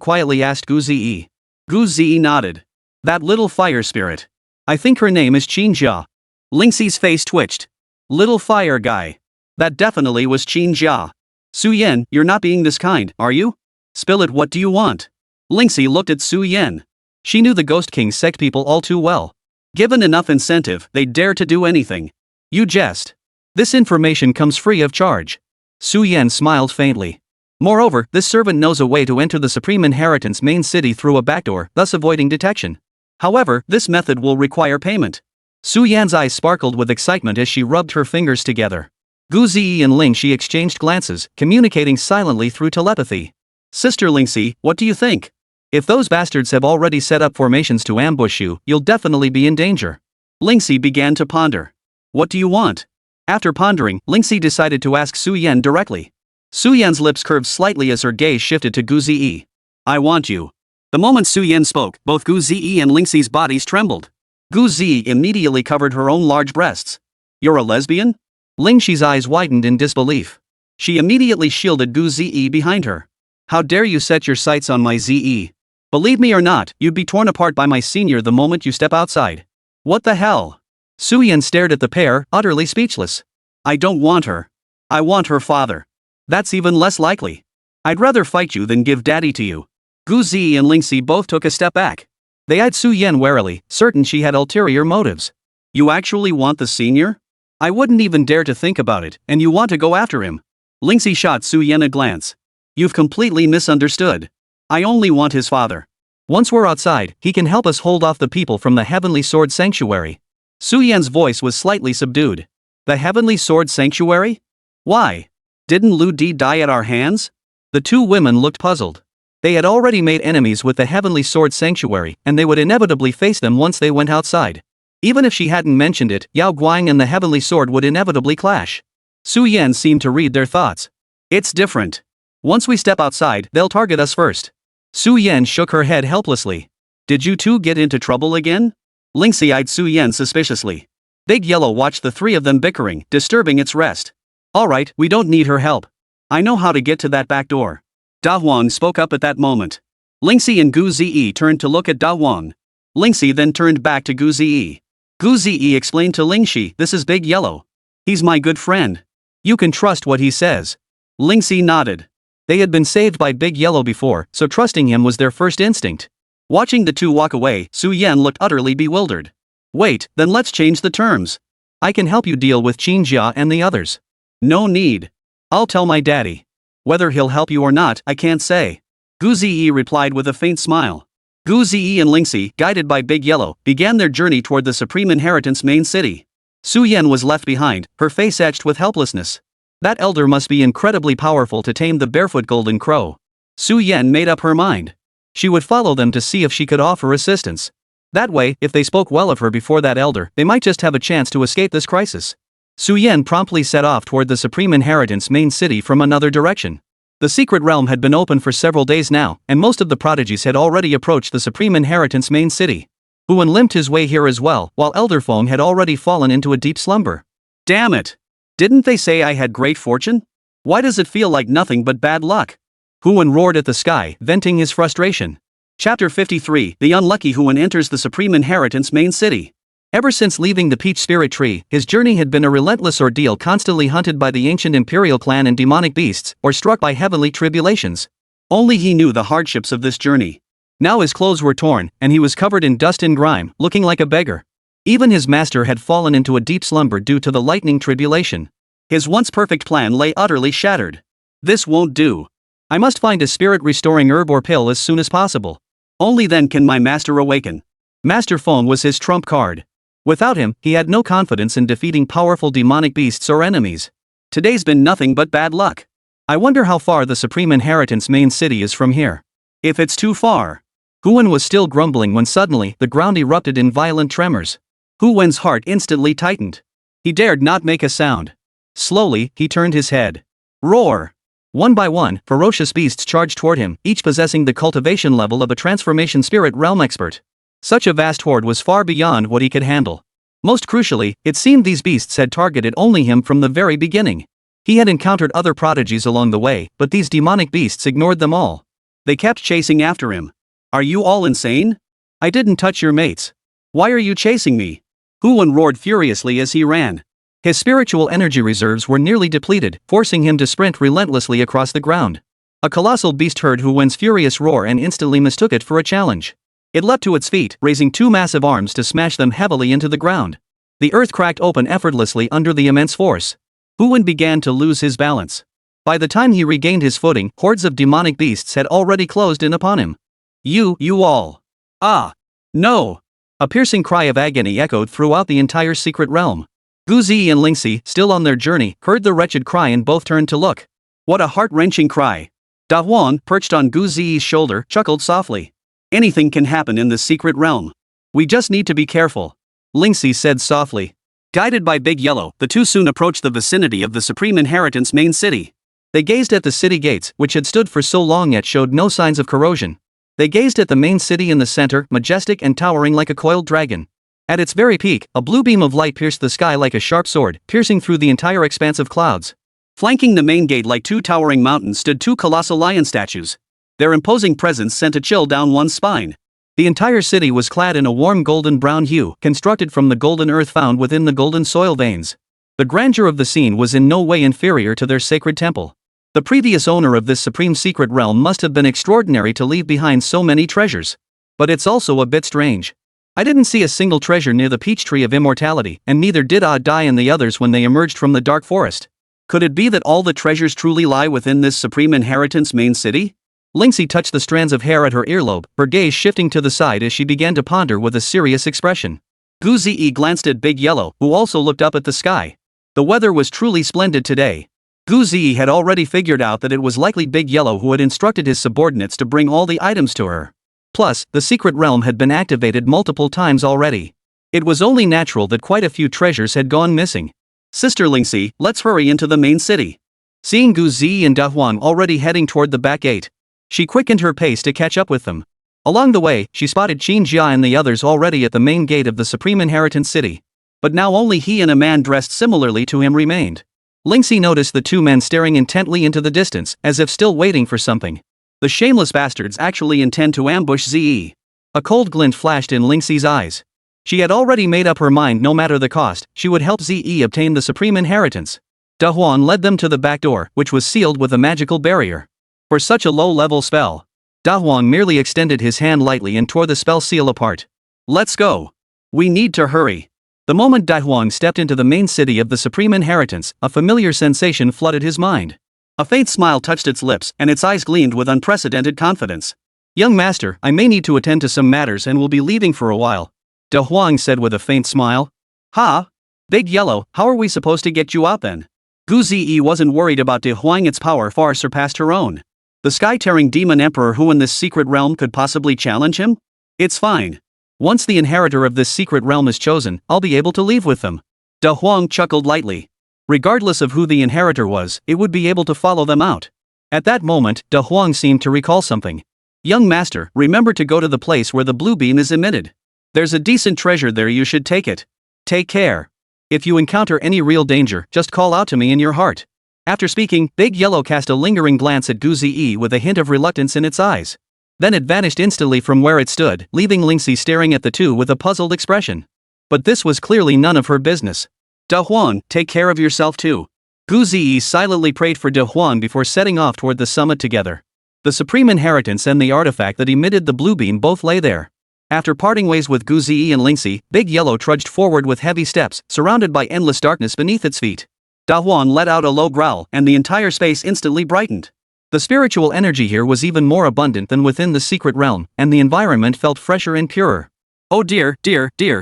Speaker 2: quietly asked Gu Zi. Gu Zi nodded. That little fire spirit. I think her name is Qinjia. Lingxi's face twitched. Little fire guy. That definitely was Qinjia. Su Yan, you're not being this kind, are you? Spill it, what do you want? Lingxi looked at Su Yan. She knew the Ghost King sect people all too well. Given enough incentive, they'd dare to do anything.
Speaker 1: You jest. This information comes free of charge. Su Yan smiled faintly. Moreover, this servant knows a way to enter the Supreme Inheritance main city through a backdoor, thus avoiding detection.
Speaker 2: However, this method will require payment.
Speaker 1: Su Yan's eyes sparkled with excitement as she rubbed her fingers together. Gu Ziyi and Ling Shi exchanged glances, communicating silently through telepathy.
Speaker 2: Sister Lingxi, what do you think?
Speaker 1: If those bastards have already set up formations to ambush you, you'll definitely be in danger.
Speaker 2: Lingxi began to ponder. What do you want?
Speaker 1: After pondering, Lingxi decided to ask Su Yan directly.
Speaker 2: Su Yan's lips curved slightly as her gaze shifted to Gu Ziyi. I want you. The moment Su Yan spoke, both Gu Ziyi and Lingxi's bodies trembled. Gu Ziyi immediately covered her own large breasts. You're a lesbian?
Speaker 1: Ling Shi's eyes widened in disbelief.
Speaker 2: She immediately shielded Gu Ziyi behind her. How dare you set your sights on my Ziyi? Believe me or not, you'd be torn apart by my senior the moment you step outside. What the hell?
Speaker 1: Su Yan stared at the pair, utterly speechless.
Speaker 2: I don't want her. I want her father. That's even less likely. I'd rather fight you than give daddy to you. Gu Ziyi and Lingxi both took a step back.
Speaker 1: They eyed Su Yan warily, certain she had ulterior motives.
Speaker 2: You actually want the senior? I wouldn't even dare to think about it, and you want to go after him. Lingxi shot Su Yan a glance. You've completely misunderstood. I only want his father.
Speaker 1: Once we're outside, he can help us hold off the people from the Heavenly Sword Sanctuary.
Speaker 2: Su Yan's voice was slightly subdued. The Heavenly Sword Sanctuary? Why? Didn't Lu Di die at our hands?
Speaker 1: The two women looked puzzled. They had already made enemies with the Heavenly Sword Sanctuary, and they would inevitably face them once they went outside. Even if she hadn't mentioned it, Yao Guang and the Heavenly Sword would inevitably clash.
Speaker 2: Su Yan seemed to read their thoughts. It's different. Once we step outside, they'll target us first.
Speaker 1: Su Yan shook her head helplessly.
Speaker 2: Did you two get into trouble again? Lingxi eyed Su Yan suspiciously. Big Yellow watched the three of them bickering, disturbing its rest. Alright, we don't need her help. I know how to get to that back door. Da Huang spoke up at that moment. Lingxi and Gu Ziyi turned to look at Da Huang. Lingxi then turned back to Gu Ziyi. Gu Ziyi explained to Lingxi, this is Big Yellow. He's my good friend.
Speaker 1: You can trust what he says.
Speaker 2: Lingxi nodded.
Speaker 1: They had been saved by Big Yellow before, so trusting him was their first instinct.
Speaker 2: Watching the two walk away, Su Yan looked utterly bewildered. Wait, then let's change the terms.
Speaker 1: I can help you deal with Qin Jia and the others.
Speaker 2: No need.
Speaker 1: I'll tell my daddy.
Speaker 2: Whether he'll help you or not, I can't say. Gu Ziyi replied with a faint smile. Gu Ziyi and Lingxi, guided by Big Yellow, began their journey toward the Supreme Inheritance main city. Su Yan was left behind, her face etched with helplessness. That elder must be incredibly powerful to tame the barefoot golden crow. Su Yan made up her mind. She would follow them to see if she could offer assistance. That way, if they spoke well of her before that elder, they might just have a chance to escape this crisis. Su Yan promptly set off toward the Supreme Inheritance main city from another direction. The secret realm had been open for several days now, and most of the prodigies had already approached the Supreme Inheritance main city. Huan limped his way here as well, while Elder Feng had already fallen into a deep slumber. Damn it! Didn't they say I had great fortune? Why does it feel like nothing but bad luck?
Speaker 1: Huan roared at the sky, venting his frustration.
Speaker 2: Chapter 53, The Unlucky Huan enters the Supreme Inheritance main city.
Speaker 1: Ever since leaving the Peach Spirit Tree, his journey had been a relentless ordeal, constantly hunted by the ancient Imperial clan and demonic beasts, or struck by heavenly tribulations.
Speaker 2: Only he knew the hardships of this journey.
Speaker 1: Now his clothes were torn, and he was covered in dust and grime, looking like a beggar. Even his master had fallen into a deep slumber due to the lightning tribulation.
Speaker 2: His once perfect plan lay utterly shattered. This won't do.
Speaker 1: I must find a spirit-restoring herb or pill as soon as possible.
Speaker 2: Only then can my master awaken.
Speaker 1: Master Feng was his trump card. Without him, he had no confidence in defeating powerful demonic beasts or enemies.
Speaker 2: Today's been nothing but bad luck.
Speaker 1: I wonder how far the Supreme Inheritance main city is from here.
Speaker 2: If it's too far.
Speaker 1: Huan was still grumbling when suddenly the ground erupted in violent tremors.
Speaker 2: Huan's heart instantly tightened. He dared not make a sound. Slowly, he turned his head. Roar!
Speaker 1: One by one, ferocious beasts charged toward him, each possessing the cultivation level of a transformation spirit realm expert. Such a vast horde was far beyond what he could handle. Most crucially, it seemed these beasts had targeted only him from the very beginning. He had encountered other prodigies along the way, but these demonic beasts ignored them all.
Speaker 2: They kept chasing after him. Are you all insane?
Speaker 1: I didn't touch your mates.
Speaker 2: Why are you chasing me? Huan roared furiously as he ran.
Speaker 1: His spiritual energy reserves were nearly depleted, forcing him to sprint relentlessly across the ground. A colossal beast heard Huan's furious roar and instantly mistook it for a challenge. It leapt to its feet, raising two massive arms to smash them heavily into the ground. The earth cracked open effortlessly under the immense force. Hu Wen began to lose his balance. By the time he regained his footing, hordes of demonic beasts had already closed in upon him. You all. Ah! No! A piercing cry of agony echoed throughout the entire secret realm. Gu Zi and Lingxi, still on their journey, heard the wretched cry and both turned to look. What a heart-wrenching cry! Da Huang, perched on Gu Zi's shoulder, chuckled softly. Anything can happen in this secret realm. We just need to be careful. Lingxi said softly. Guided by Big Yellow, the two soon approached the vicinity of the Supreme Inheritance main city. They gazed at the city gates, which had stood for so long yet showed no signs of corrosion. They gazed at the main city in the center, majestic and towering like a coiled dragon. At its very peak, a blue beam of light pierced the sky like a sharp sword, piercing through the entire expanse of clouds. Flanking the main gate like two towering mountains stood two colossal lion statues. Their imposing presence sent a chill down one's spine. The entire city was clad in a warm golden-brown hue, constructed from the golden earth found within the golden soil veins. The grandeur of the scene was in no way inferior to their sacred temple. The previous owner of this supreme secret realm must have been extraordinary to leave behind so many treasures. But it's also a bit strange. I didn't see a single treasure near the peach tree of immortality, and neither did Dai and the others when they emerged from the dark forest. Could it be that all the treasures truly lie within this supreme inheritance main city? Lingxi touched the strands of hair at her earlobe, her gaze shifting to the side as she began to ponder with a serious expression. Gu Zi glanced at Big Yellow, who also looked up at the sky. The weather was truly splendid today. Gu Zi had already figured out that it was likely Big Yellow who had instructed his subordinates to bring all the items to her. Plus, the secret realm had been activated multiple times already. It was only natural that quite a few treasures had gone missing. Sister Lingxi, let's hurry into the main city. Seeing Gu Zi and Da Huang already heading toward the back gate, she quickened her pace to catch up with them. Along the way, she spotted Qin Jia and the others already at the main gate of the Supreme Inheritance City. But now only he and a man dressed similarly to him remained. Lingxi noticed the two men staring intently into the distance, as if still waiting for something. The shameless bastards actually intend to ambush Zi. A cold glint flashed in Lingxi's eyes. She had already made up her mind no matter the cost, she would help Zi obtain the supreme inheritance. Da Huan led them to the back door, which was sealed with a magical barrier. For such a low-level spell, Da Huan merely extended his hand lightly and tore the spell seal apart. Let's go. We need to hurry. The moment Da Huang stepped into the main city of the Supreme Inheritance, a familiar sensation flooded his mind. A faint smile touched its lips, and its eyes gleamed with unprecedented confidence. Young master, I may need to attend to some matters and will be leaving for a while. Da Huang said with a faint smile. Ha? Big Yellow, how are we supposed to get you out then? Gu Zi wasn't worried about Da Huang. Its power far surpassed her own. The sky-tearing demon emperor who in this secret realm could possibly challenge him? It's fine. Once the inheritor of this secret realm is chosen, I'll be able to leave with them. Da Huang chuckled lightly. Regardless of who the inheritor was, it would be able to follow them out. At that moment, Da Huang seemed to recall something. Young master, remember to go to the place where the blue beam is emitted. There's a decent treasure there, you should take it. Take care. If you encounter any real danger, just call out to me in your heart. After speaking, Big Yellow cast a lingering glance at Gu Zi with a hint of reluctance in its eyes. Then it vanished instantly from where it stood, leaving Lingxi staring at the two with a puzzled expression. But this was clearly none of her business. Da Huang, take care of yourself too. Gu Zi silently prayed for Da Huang before setting off toward the summit together. The supreme inheritance and the artifact that emitted the blue beam both lay there. After parting ways with Gu Zi and Lingxi, Big Yellow trudged forward with heavy steps, surrounded by endless darkness beneath its feet. Da Huang let out a low growl, and the entire space instantly brightened. The spiritual energy here was even more abundant than within the secret realm, and the environment felt fresher and purer. Oh dear,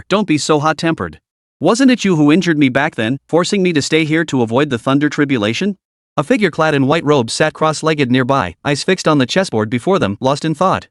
Speaker 1: don't be so hot-tempered. Wasn't it you who injured me back then, forcing me to stay here to avoid the thunder tribulation? A figure clad in white robes sat cross-legged nearby, eyes fixed on the chessboard before them, lost in thought.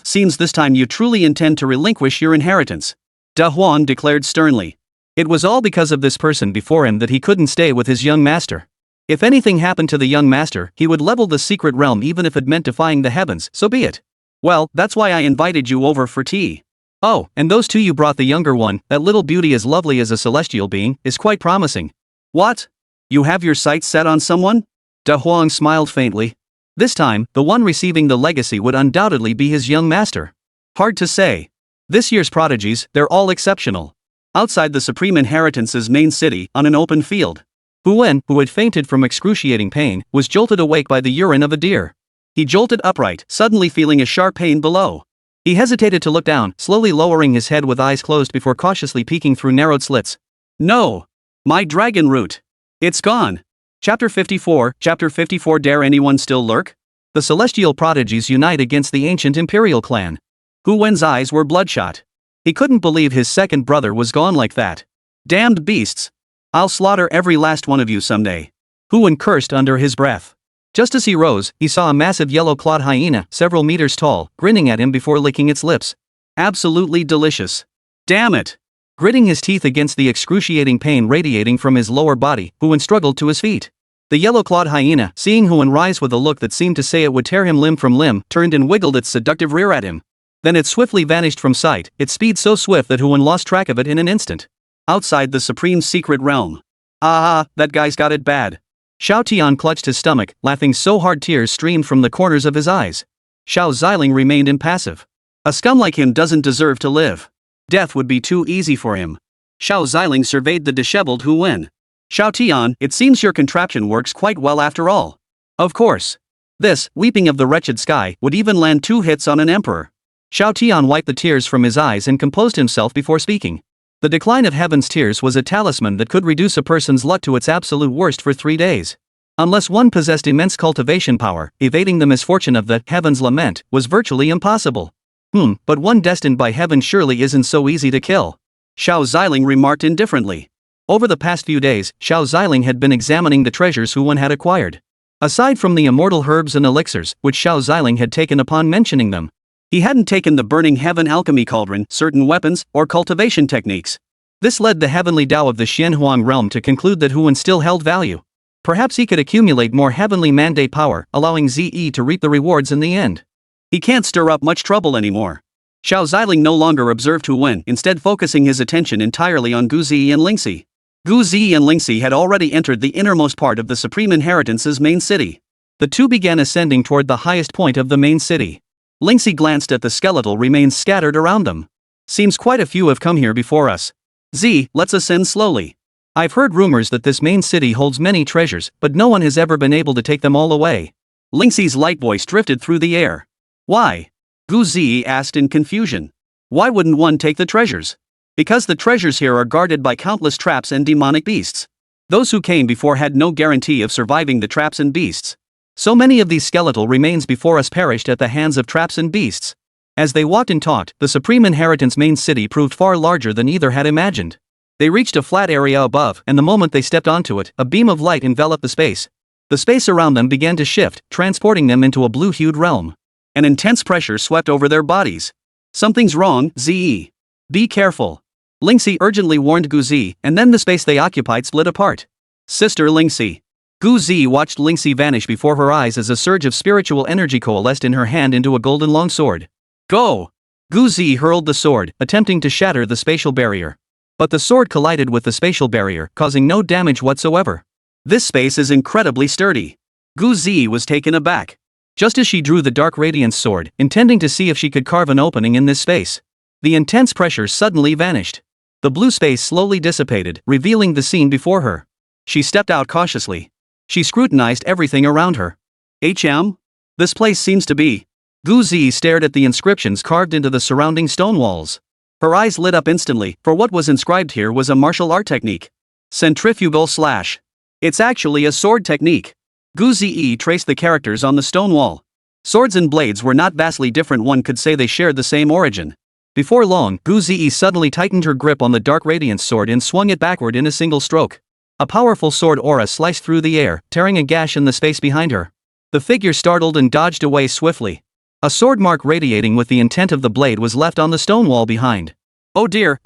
Speaker 1: Seems this time you truly intend to relinquish your inheritance. Da Huan declared sternly. It was all because of this person before him that he couldn't stay with his young master. If anything happened to the young master, he would level the secret realm even if it meant defying the heavens, so be it. Well, that's why I invited you over for tea. Oh, and those two you brought, the younger one, that little beauty as lovely as a celestial being, is quite promising. What? You have your sights set on someone? Da Huang smiled faintly. This time, the one receiving the legacy would undoubtedly be his young master. Hard to say. This year's prodigies, they're all exceptional. Outside the Supreme Inheritance's main city, on an open field, Hu Wen, who had fainted from excruciating pain, was jolted awake by the urine of a deer. He jolted upright, suddenly feeling a sharp pain below. He hesitated to look down, slowly lowering his head with eyes closed before cautiously peeking through narrowed slits.
Speaker 2: No! My dragon root! It's gone! Chapter 54, Chapter 54. Dare anyone still lurk?
Speaker 1: The celestial prodigies unite against the ancient imperial clan.
Speaker 2: Hu Wen's eyes were bloodshot. He couldn't believe his second brother was gone like that. Damned beasts! I'll slaughter every last one of you someday.
Speaker 1: Hu Wen cursed under his breath. Just as he rose, he saw a massive yellow-clawed hyena, several meters tall, grinning at him before licking its lips.
Speaker 2: Absolutely delicious. Damn it!
Speaker 1: Gritting his teeth against the excruciating pain radiating from his lower body, Hu Wen struggled to his feet. The yellow-clawed hyena, seeing Hu Wen rise with a look that seemed to say it would tear him limb from limb, turned and wiggled its seductive rear at him. Then it swiftly vanished from sight, its speed so swift that Hu Wen lost track of it in an instant.
Speaker 2: Outside the supreme secret realm. Ah, that guy's got it bad.
Speaker 1: Xiao Tian clutched his stomach, laughing so hard tears streamed from the corners of his eyes.
Speaker 2: Xiao Ziling remained impassive. A scum like him doesn't deserve to live. Death would be too easy for him. Xiao Ziling surveyed the disheveled Hu Wen. Xiao Tian, it seems your contraption works quite well after all.
Speaker 1: Of course.
Speaker 2: This, weeping of the wretched sky, would even land 2 hits on an emperor.
Speaker 1: Xiao Tian wiped the tears from his eyes and composed himself before speaking. The decline of heaven's tears was a talisman that could reduce a person's luck to its absolute worst for 3 days. Unless one possessed immense cultivation power, evading the misfortune of the heaven's lament was virtually impossible. But one destined by heaven surely isn't so easy to kill.
Speaker 2: Xiao Ziling remarked indifferently.
Speaker 1: Over the past few days, Xiao Ziling had been examining the treasures Hu Wen had acquired. Aside from the immortal herbs and elixirs, which Xiao Ziling had taken upon mentioning them,
Speaker 2: he hadn't taken the burning heaven alchemy cauldron, certain weapons, or cultivation techniques.
Speaker 1: This led the heavenly Tao of the Xianhuang realm to conclude that Hu Wen still held value. Perhaps he could accumulate more heavenly mandate power, allowing Ze to reap the rewards in the end.
Speaker 2: He can't stir up much trouble anymore. Xiao Ziling no longer observed Hu Wen, instead focusing his attention entirely on Gu Zi and Lingxi. Gu Zi and Lingxi had already entered the innermost part of the Supreme Inheritance's main city.
Speaker 1: The two began ascending toward the highest point of the main city.
Speaker 2: Lingxi glanced at the skeletal remains scattered around them.
Speaker 1: Seems quite a few have come here before us.
Speaker 2: Z, let's ascend slowly.
Speaker 1: I've heard rumors that this main city holds many treasures, but no one has ever been able to take them all away.
Speaker 2: Lingxi's light voice drifted through the air. Why? Gu Zi asked in confusion. Why wouldn't one take the treasures? Because the treasures here are guarded by countless traps and demonic beasts. Those who came before had no guarantee of surviving the traps and beasts. So many of these skeletal remains before us perished at the hands of traps and beasts. As they walked and talked, the Supreme Inheritance main city proved far larger than either had imagined. They reached a flat area above, and the moment they stepped onto it, a beam of light enveloped the space. The space around them began to shift, transporting them into a blue-hued realm. An intense pressure swept over their bodies. Something's wrong, Ze. Be careful. Lingxi urgently warned Gu Zi, and then the space they occupied split apart. Sister Lingxi. Gu Zi watched Lingxi vanish before her eyes as a surge of spiritual energy coalesced in her hand into a golden longsword. Go! Gu Zi hurled the sword, attempting to shatter the spatial barrier. But the sword collided with the spatial barrier, causing no damage whatsoever. This space is incredibly sturdy. Gu Zi was taken aback. Just as she drew the dark radiance sword, intending to see if she could carve an opening in this space, the intense pressure suddenly vanished. The blue space slowly dissipated, revealing the scene before her. She stepped out cautiously. She scrutinized everything around her. This place seems to be. Gu Zi stared at the inscriptions carved into the surrounding stone walls. Her eyes lit up instantly, for what was inscribed here was a martial art technique. Centrifugal slash. It's actually a sword technique. Gu Zi traced the characters on the stone wall. Swords and blades were not vastly different, one could say they shared the same origin. Before long, Gu Zi suddenly tightened her grip on the dark radiance sword and swung it backward in a single stroke. A powerful sword aura sliced through the air, tearing a gash in the space behind her. The figure startled and dodged away swiftly. A sword mark radiating with the intent of the blade was left on the stone wall behind. Oh dear,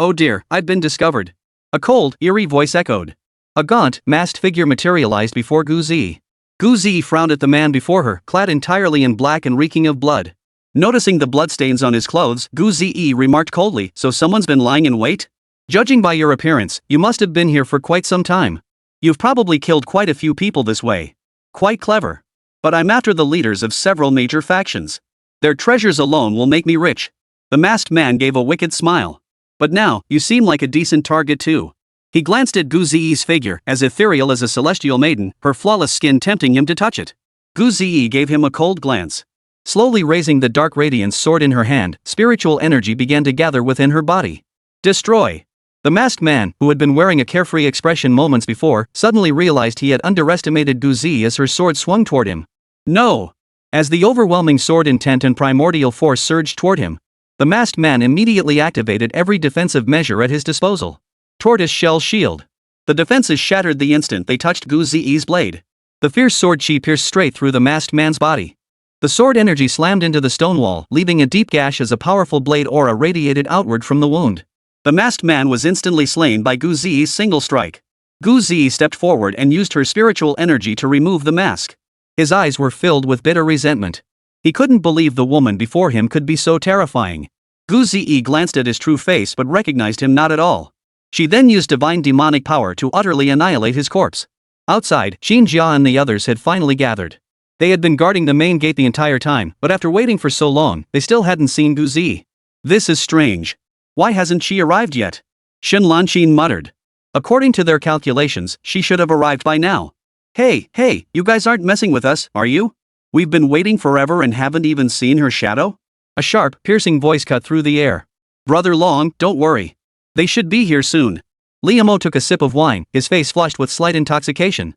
Speaker 2: I've been discovered. A cold, eerie voice echoed. A gaunt, masked figure materialized before Gu Zi. Gu Zi frowned at the man before her, clad entirely in black and reeking of blood. Noticing the bloodstains on his clothes, Gu Zi remarked coldly, so someone's been lying in wait? Judging by your appearance, you must have been here for quite some time. You've probably killed quite a few people this way. Quite clever. But I'm after the leaders of several major factions. Their treasures alone will make me rich. The masked man gave a wicked smile. But now, you seem like a decent target too. He glanced at Gu Zi's figure, as ethereal as a celestial maiden, her flawless skin tempting him to touch it. Gu Zi gave him a cold glance.
Speaker 1: Slowly raising the dark radiance sword in her hand, spiritual energy began to gather within her body. Destroy! The masked man, who had been wearing a carefree expression moments before, suddenly realized he had underestimated Guzi as her sword swung toward him. No! As the overwhelming sword intent and primordial force surged toward him, the masked man immediately activated every defensive measure at his disposal. Tortoise shell shield. The defenses shattered the instant they touched Guzi's blade. The fierce sword chi pierced straight through the masked man's body. The sword energy slammed into the stone wall, leaving a deep gash as a powerful blade aura radiated outward from the wound. The masked man was instantly slain by Guzi's single strike. Guzi stepped forward and used her spiritual energy to remove the mask. His eyes were filled with bitter resentment. He couldn't believe the woman before him could be so terrifying. Guzi glanced at his true face but recognized him not at all. She then used divine demonic power to utterly annihilate his corpse. Outside, Xinjia and the others had finally gathered. They had been guarding the main gate the entire time, but after waiting for so long, they still hadn't seen Guzi. This is strange. Why hasn't she arrived yet? Shen Lanqin muttered. According to their calculations, she should have arrived by now. Hey, you guys aren't messing with us, are you? We've been waiting forever and haven't even seen her shadow? A sharp, piercing voice cut through the air. Brother Long, don't worry. They should be here soon. Liamo took a sip of wine, his face flushed with slight intoxication.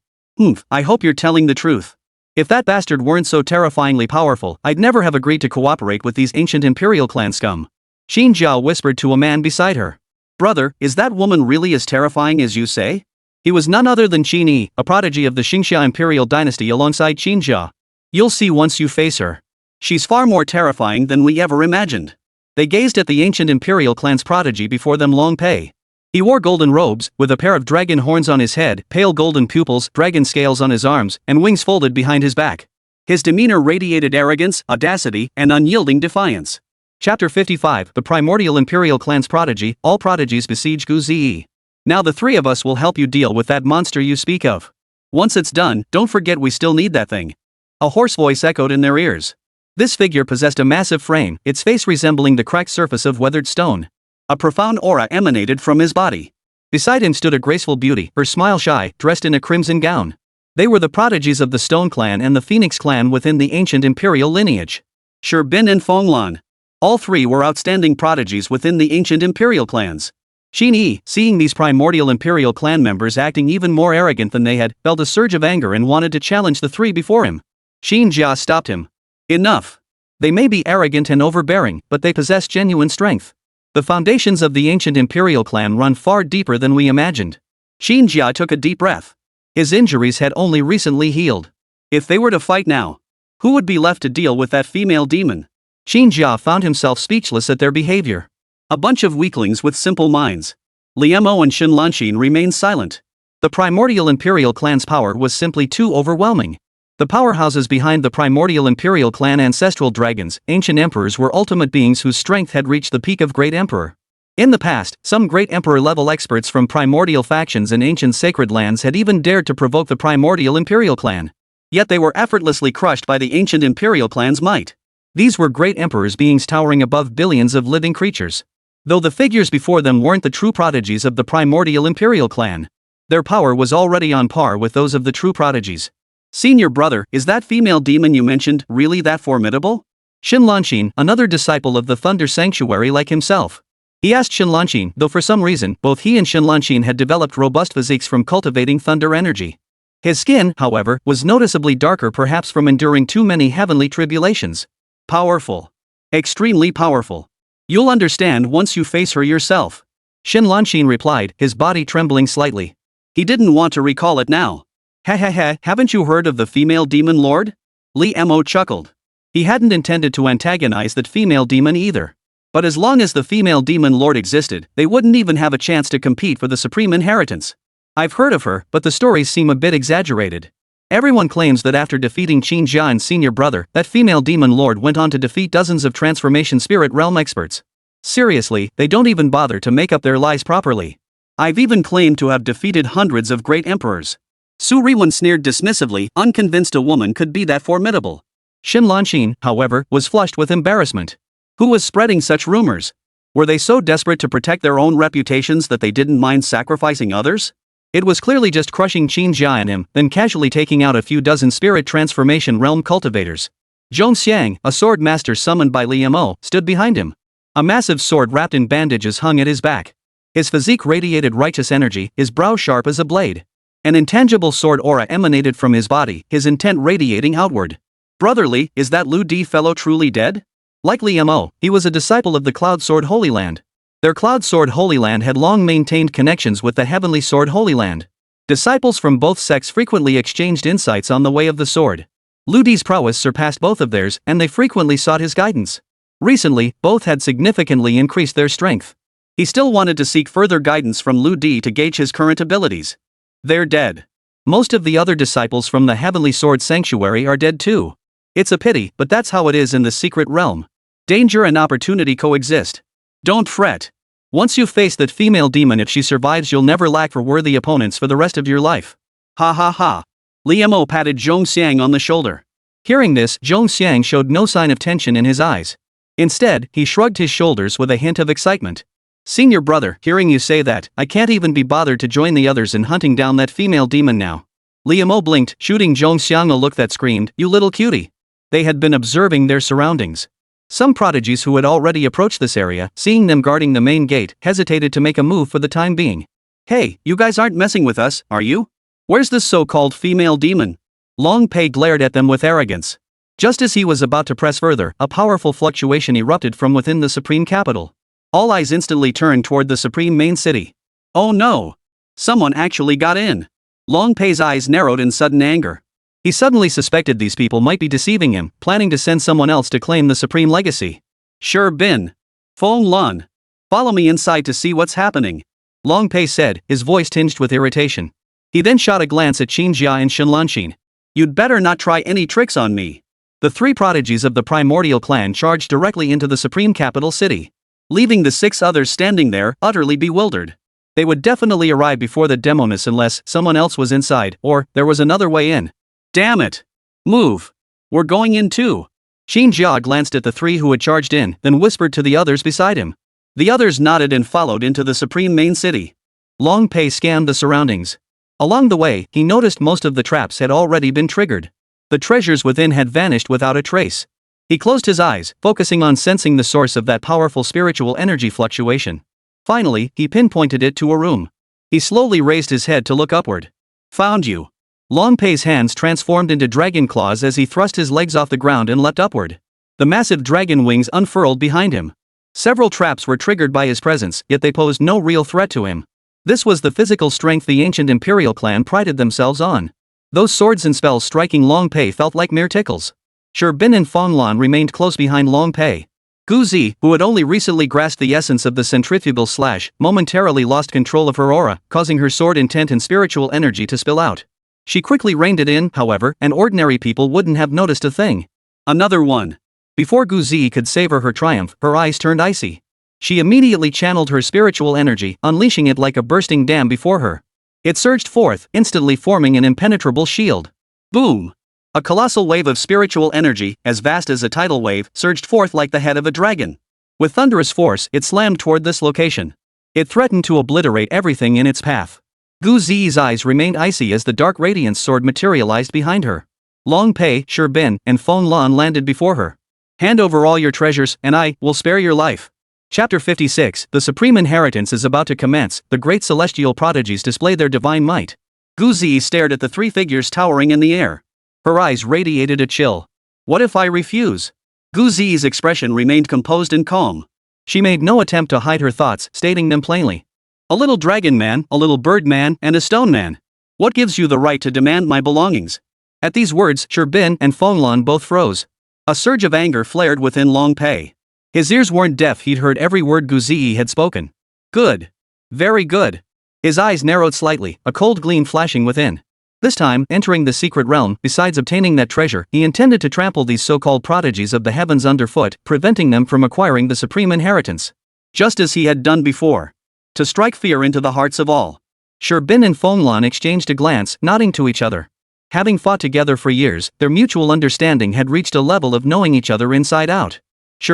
Speaker 1: I hope you're telling the truth. If that bastard weren't so terrifyingly powerful, I'd never have agreed to cooperate with these ancient imperial clan scum. Xinjia whispered to a man beside her. Brother, is that woman really as terrifying as you say? He was none other than Qin Yi, a prodigy of the Xingxia imperial dynasty alongside Xinjia. You'll see once you face her. She's far more terrifying than we ever imagined. They gazed at the ancient imperial clan's prodigy before them Long Pei. He wore golden robes, with a pair of dragon horns on his head, pale golden pupils, dragon scales on his arms, and wings folded behind his back. His demeanor radiated arrogance, audacity, and unyielding defiance. Chapter 55, The Primordial Imperial Clan's Prodigy. All prodigies besiege Guzi. Now the three of us will help you deal with that monster you speak of. Once it's done, don't forget we still need that thing. A hoarse voice echoed in their ears. This figure possessed a massive frame, its face resembling the cracked surface of weathered stone. A profound aura emanated from his body. Beside him stood a graceful beauty, her smile shy, dressed in a crimson gown. They were the prodigies of the Stone Clan and the Phoenix Clan within the ancient imperial lineage. Sherbin and Fonglan. All three were outstanding prodigies within the ancient imperial clans. Qin Yi, seeing these primordial imperial clan members acting even more arrogant than they had, felt a surge of anger and wanted to challenge the three before him. Xinjia stopped him. Enough. They may be arrogant and overbearing, but they possess genuine strength. The foundations of the ancient imperial clan run far deeper than we imagined. Xinjia took a deep breath. His injuries had only recently healed. If they were to fight now, who would be left to deal with that female demon? Xinjia found himself speechless at their behavior. A bunch of weaklings with simple minds. Liamo and Shen Lanqin remained silent. The primordial imperial clan's power was simply too overwhelming. The powerhouses behind the primordial imperial clan, ancestral dragons, ancient emperors, were ultimate beings whose strength had reached the peak of great emperor. In the past, some great emperor-level experts from primordial factions and ancient sacred lands had even dared to provoke the primordial imperial clan. Yet they were effortlessly crushed by the ancient imperial clan's might. These were great emperors, beings towering above billions of living creatures. Though the figures before them weren't the true prodigies of the primordial imperial clan, their power was already on par with those of the true prodigies. Senior brother, is that female demon you mentioned really that formidable? Shen Lanqin, another disciple of the Thunder Sanctuary like himself. He asked Shen Lanqin, though for some reason, both he and Shen Lanqin had developed robust physiques from cultivating thunder energy. His skin, however, was noticeably darker, perhaps from enduring too many heavenly tribulations. Powerful. Extremely powerful. You'll understand once you face her yourself. Shen Lanqin replied, his body trembling slightly. He didn't want to recall it now. Haven't you heard of the female demon lord? Li Mo chuckled. He hadn't intended to antagonize that female demon either. But as long as the female demon lord existed, they wouldn't even have a chance to compete for the supreme inheritance. I've heard of her, but the stories seem a bit exaggerated. Everyone claims that after defeating Xinjia and senior brother, that female demon lord went on to defeat dozens of transformation spirit realm experts. Seriously, they don't even bother to make up their lies properly. I've even claimed to have defeated hundreds of great emperors. Su Riwen sneered dismissively, unconvinced a woman could be that formidable. Shen Lanqin, however, was flushed with embarrassment. Who was spreading such rumors? Were they so desperate to protect their own reputations that they didn't mind sacrificing others? It was clearly just crushing Xinjia and him, then casually taking out a few dozen spirit transformation realm cultivators. Zhongxiang, a sword master summoned by Li Mo, stood behind him. A massive sword wrapped in bandages hung at his back. His physique radiated righteous energy, his brow sharp as a blade. An intangible sword aura emanated from his body, his intent radiating outward. Brotherly, is that Lu Di fellow truly dead? Like Li Mo, he was a disciple of the Cloud Sword Holy Land. Their Cloud Sword Holy Land had long maintained connections with the Heavenly Sword Holy Land. Disciples from both sects frequently exchanged insights on the way of the sword. Lu Di's prowess surpassed both of theirs, and they frequently sought his guidance. Recently, both had significantly increased their strength. He still wanted to seek further guidance from Lu Di to gauge his current abilities. They're dead. Most of the other disciples from the Heavenly Sword Sanctuary are dead too. It's a pity, but that's how it is in the secret realm. Danger and opportunity coexist. Don't fret. Once you face that female demon, if she survives, you'll never lack for worthy opponents for the rest of your life. Ha ha ha. Li Mo patted Zhongxiang on the shoulder. Hearing this, Zhongxiang showed no sign of tension in his eyes. Instead, he shrugged his shoulders with a hint of excitement. Senior brother, hearing you say that, I can't even be bothered to join the others in hunting down that female demon now. Li Mo blinked, shooting Zhongxiang a look that screamed, "You little cutie." They had been observing their surroundings. Some prodigies who had already approached this area, seeing them guarding the main gate, hesitated to make a move for the time being. Hey, you guys aren't messing with us, are you? Where's this so-called female demon? Long Pei glared at them with arrogance. Just as he was about to press further, a powerful fluctuation erupted from within the supreme capital. All eyes instantly turned toward the supreme main city. Oh no! Someone actually got in. Long Pei's eyes narrowed in sudden anger. He suddenly suspected these people might be deceiving him, planning to send someone else to claim the supreme legacy. Sure bin. Feng Lun. Follow me inside to see what's happening. Long Pei said, his voice tinged with irritation. He then shot a glance at Qin Jia and Shenlanqin. You'd better not try any tricks on me. The three prodigies of the primordial clan charged directly into the supreme capital city, leaving the 6 others standing there, utterly bewildered. They would definitely arrive before the demoness unless someone else was inside, or there was another way in. Damn it! Move! We're going in too. Qin Jia glanced at the 3 who had charged in, then whispered to the others beside him. The others nodded and followed into the supreme main city. Long Pei scanned the surroundings. Along the way, he noticed most of the traps had already been triggered. The treasures within had vanished without a trace. He closed his eyes, focusing on sensing the source of that powerful spiritual energy fluctuation. Finally, he pinpointed it to a room. He slowly raised his head to look upward. Found you. Long Pei's hands transformed into dragon claws as he thrust his legs off the ground and leapt upward. The massive dragon wings unfurled behind him. Several traps were triggered by his presence, yet they posed no real threat to him. This was the physical strength the ancient imperial clan prided themselves on. Those swords and spells striking Long Pei felt like mere tickles. Bin and Feng Lan remained close behind Long Pei. Gu Zi, who had only recently grasped the essence of the centrifugal slash, momentarily lost control of her aura, causing her sword intent and spiritual energy to spill out. She quickly reined it in, however, and ordinary people wouldn't have noticed a thing. Another one. Before Gu Zi could savor her triumph, her eyes turned icy. She immediately channeled her spiritual energy, unleashing it like a bursting dam before her. It surged forth, instantly forming an impenetrable shield. Boom! A colossal wave of spiritual energy, as vast as a tidal wave, surged forth like the head of a dragon. With thunderous force, it slammed toward this location. It threatened to obliterate everything in its path. Gu Zi's eyes remained icy as the dark radiance sword materialized behind her. Long Pei, Bin, and Feng Lan landed before her. Hand over all your treasures, and I will spare your life. Chapter 56, The Supreme Inheritance is about to commence. The great celestial prodigies display their divine might. Gu Zi stared at the 3 figures towering in the air. Her eyes radiated a chill. What if I refuse? Gu Zi's expression remained composed and calm. She made no attempt to hide her thoughts, stating them plainly. A little dragon man, a little bird man, and a stone man. What gives you the right to demand my belongings? At these words, Bin and Feng Lan both froze. A surge of anger flared within Long Pei. His ears weren't deaf, he'd heard every word Gu Zi had spoken. Good. Very good. His eyes narrowed slightly, a cold gleam flashing within. This time, entering the secret realm, besides obtaining that treasure, he intended to trample these so-called prodigies of the heavens underfoot, preventing them from acquiring the supreme inheritance. Just as he had done before. To strike fear into the hearts of all. Bin and Feng Lan exchanged a glance, nodding to each other. Having fought together for years, their mutual understanding had reached a level of knowing each other inside out.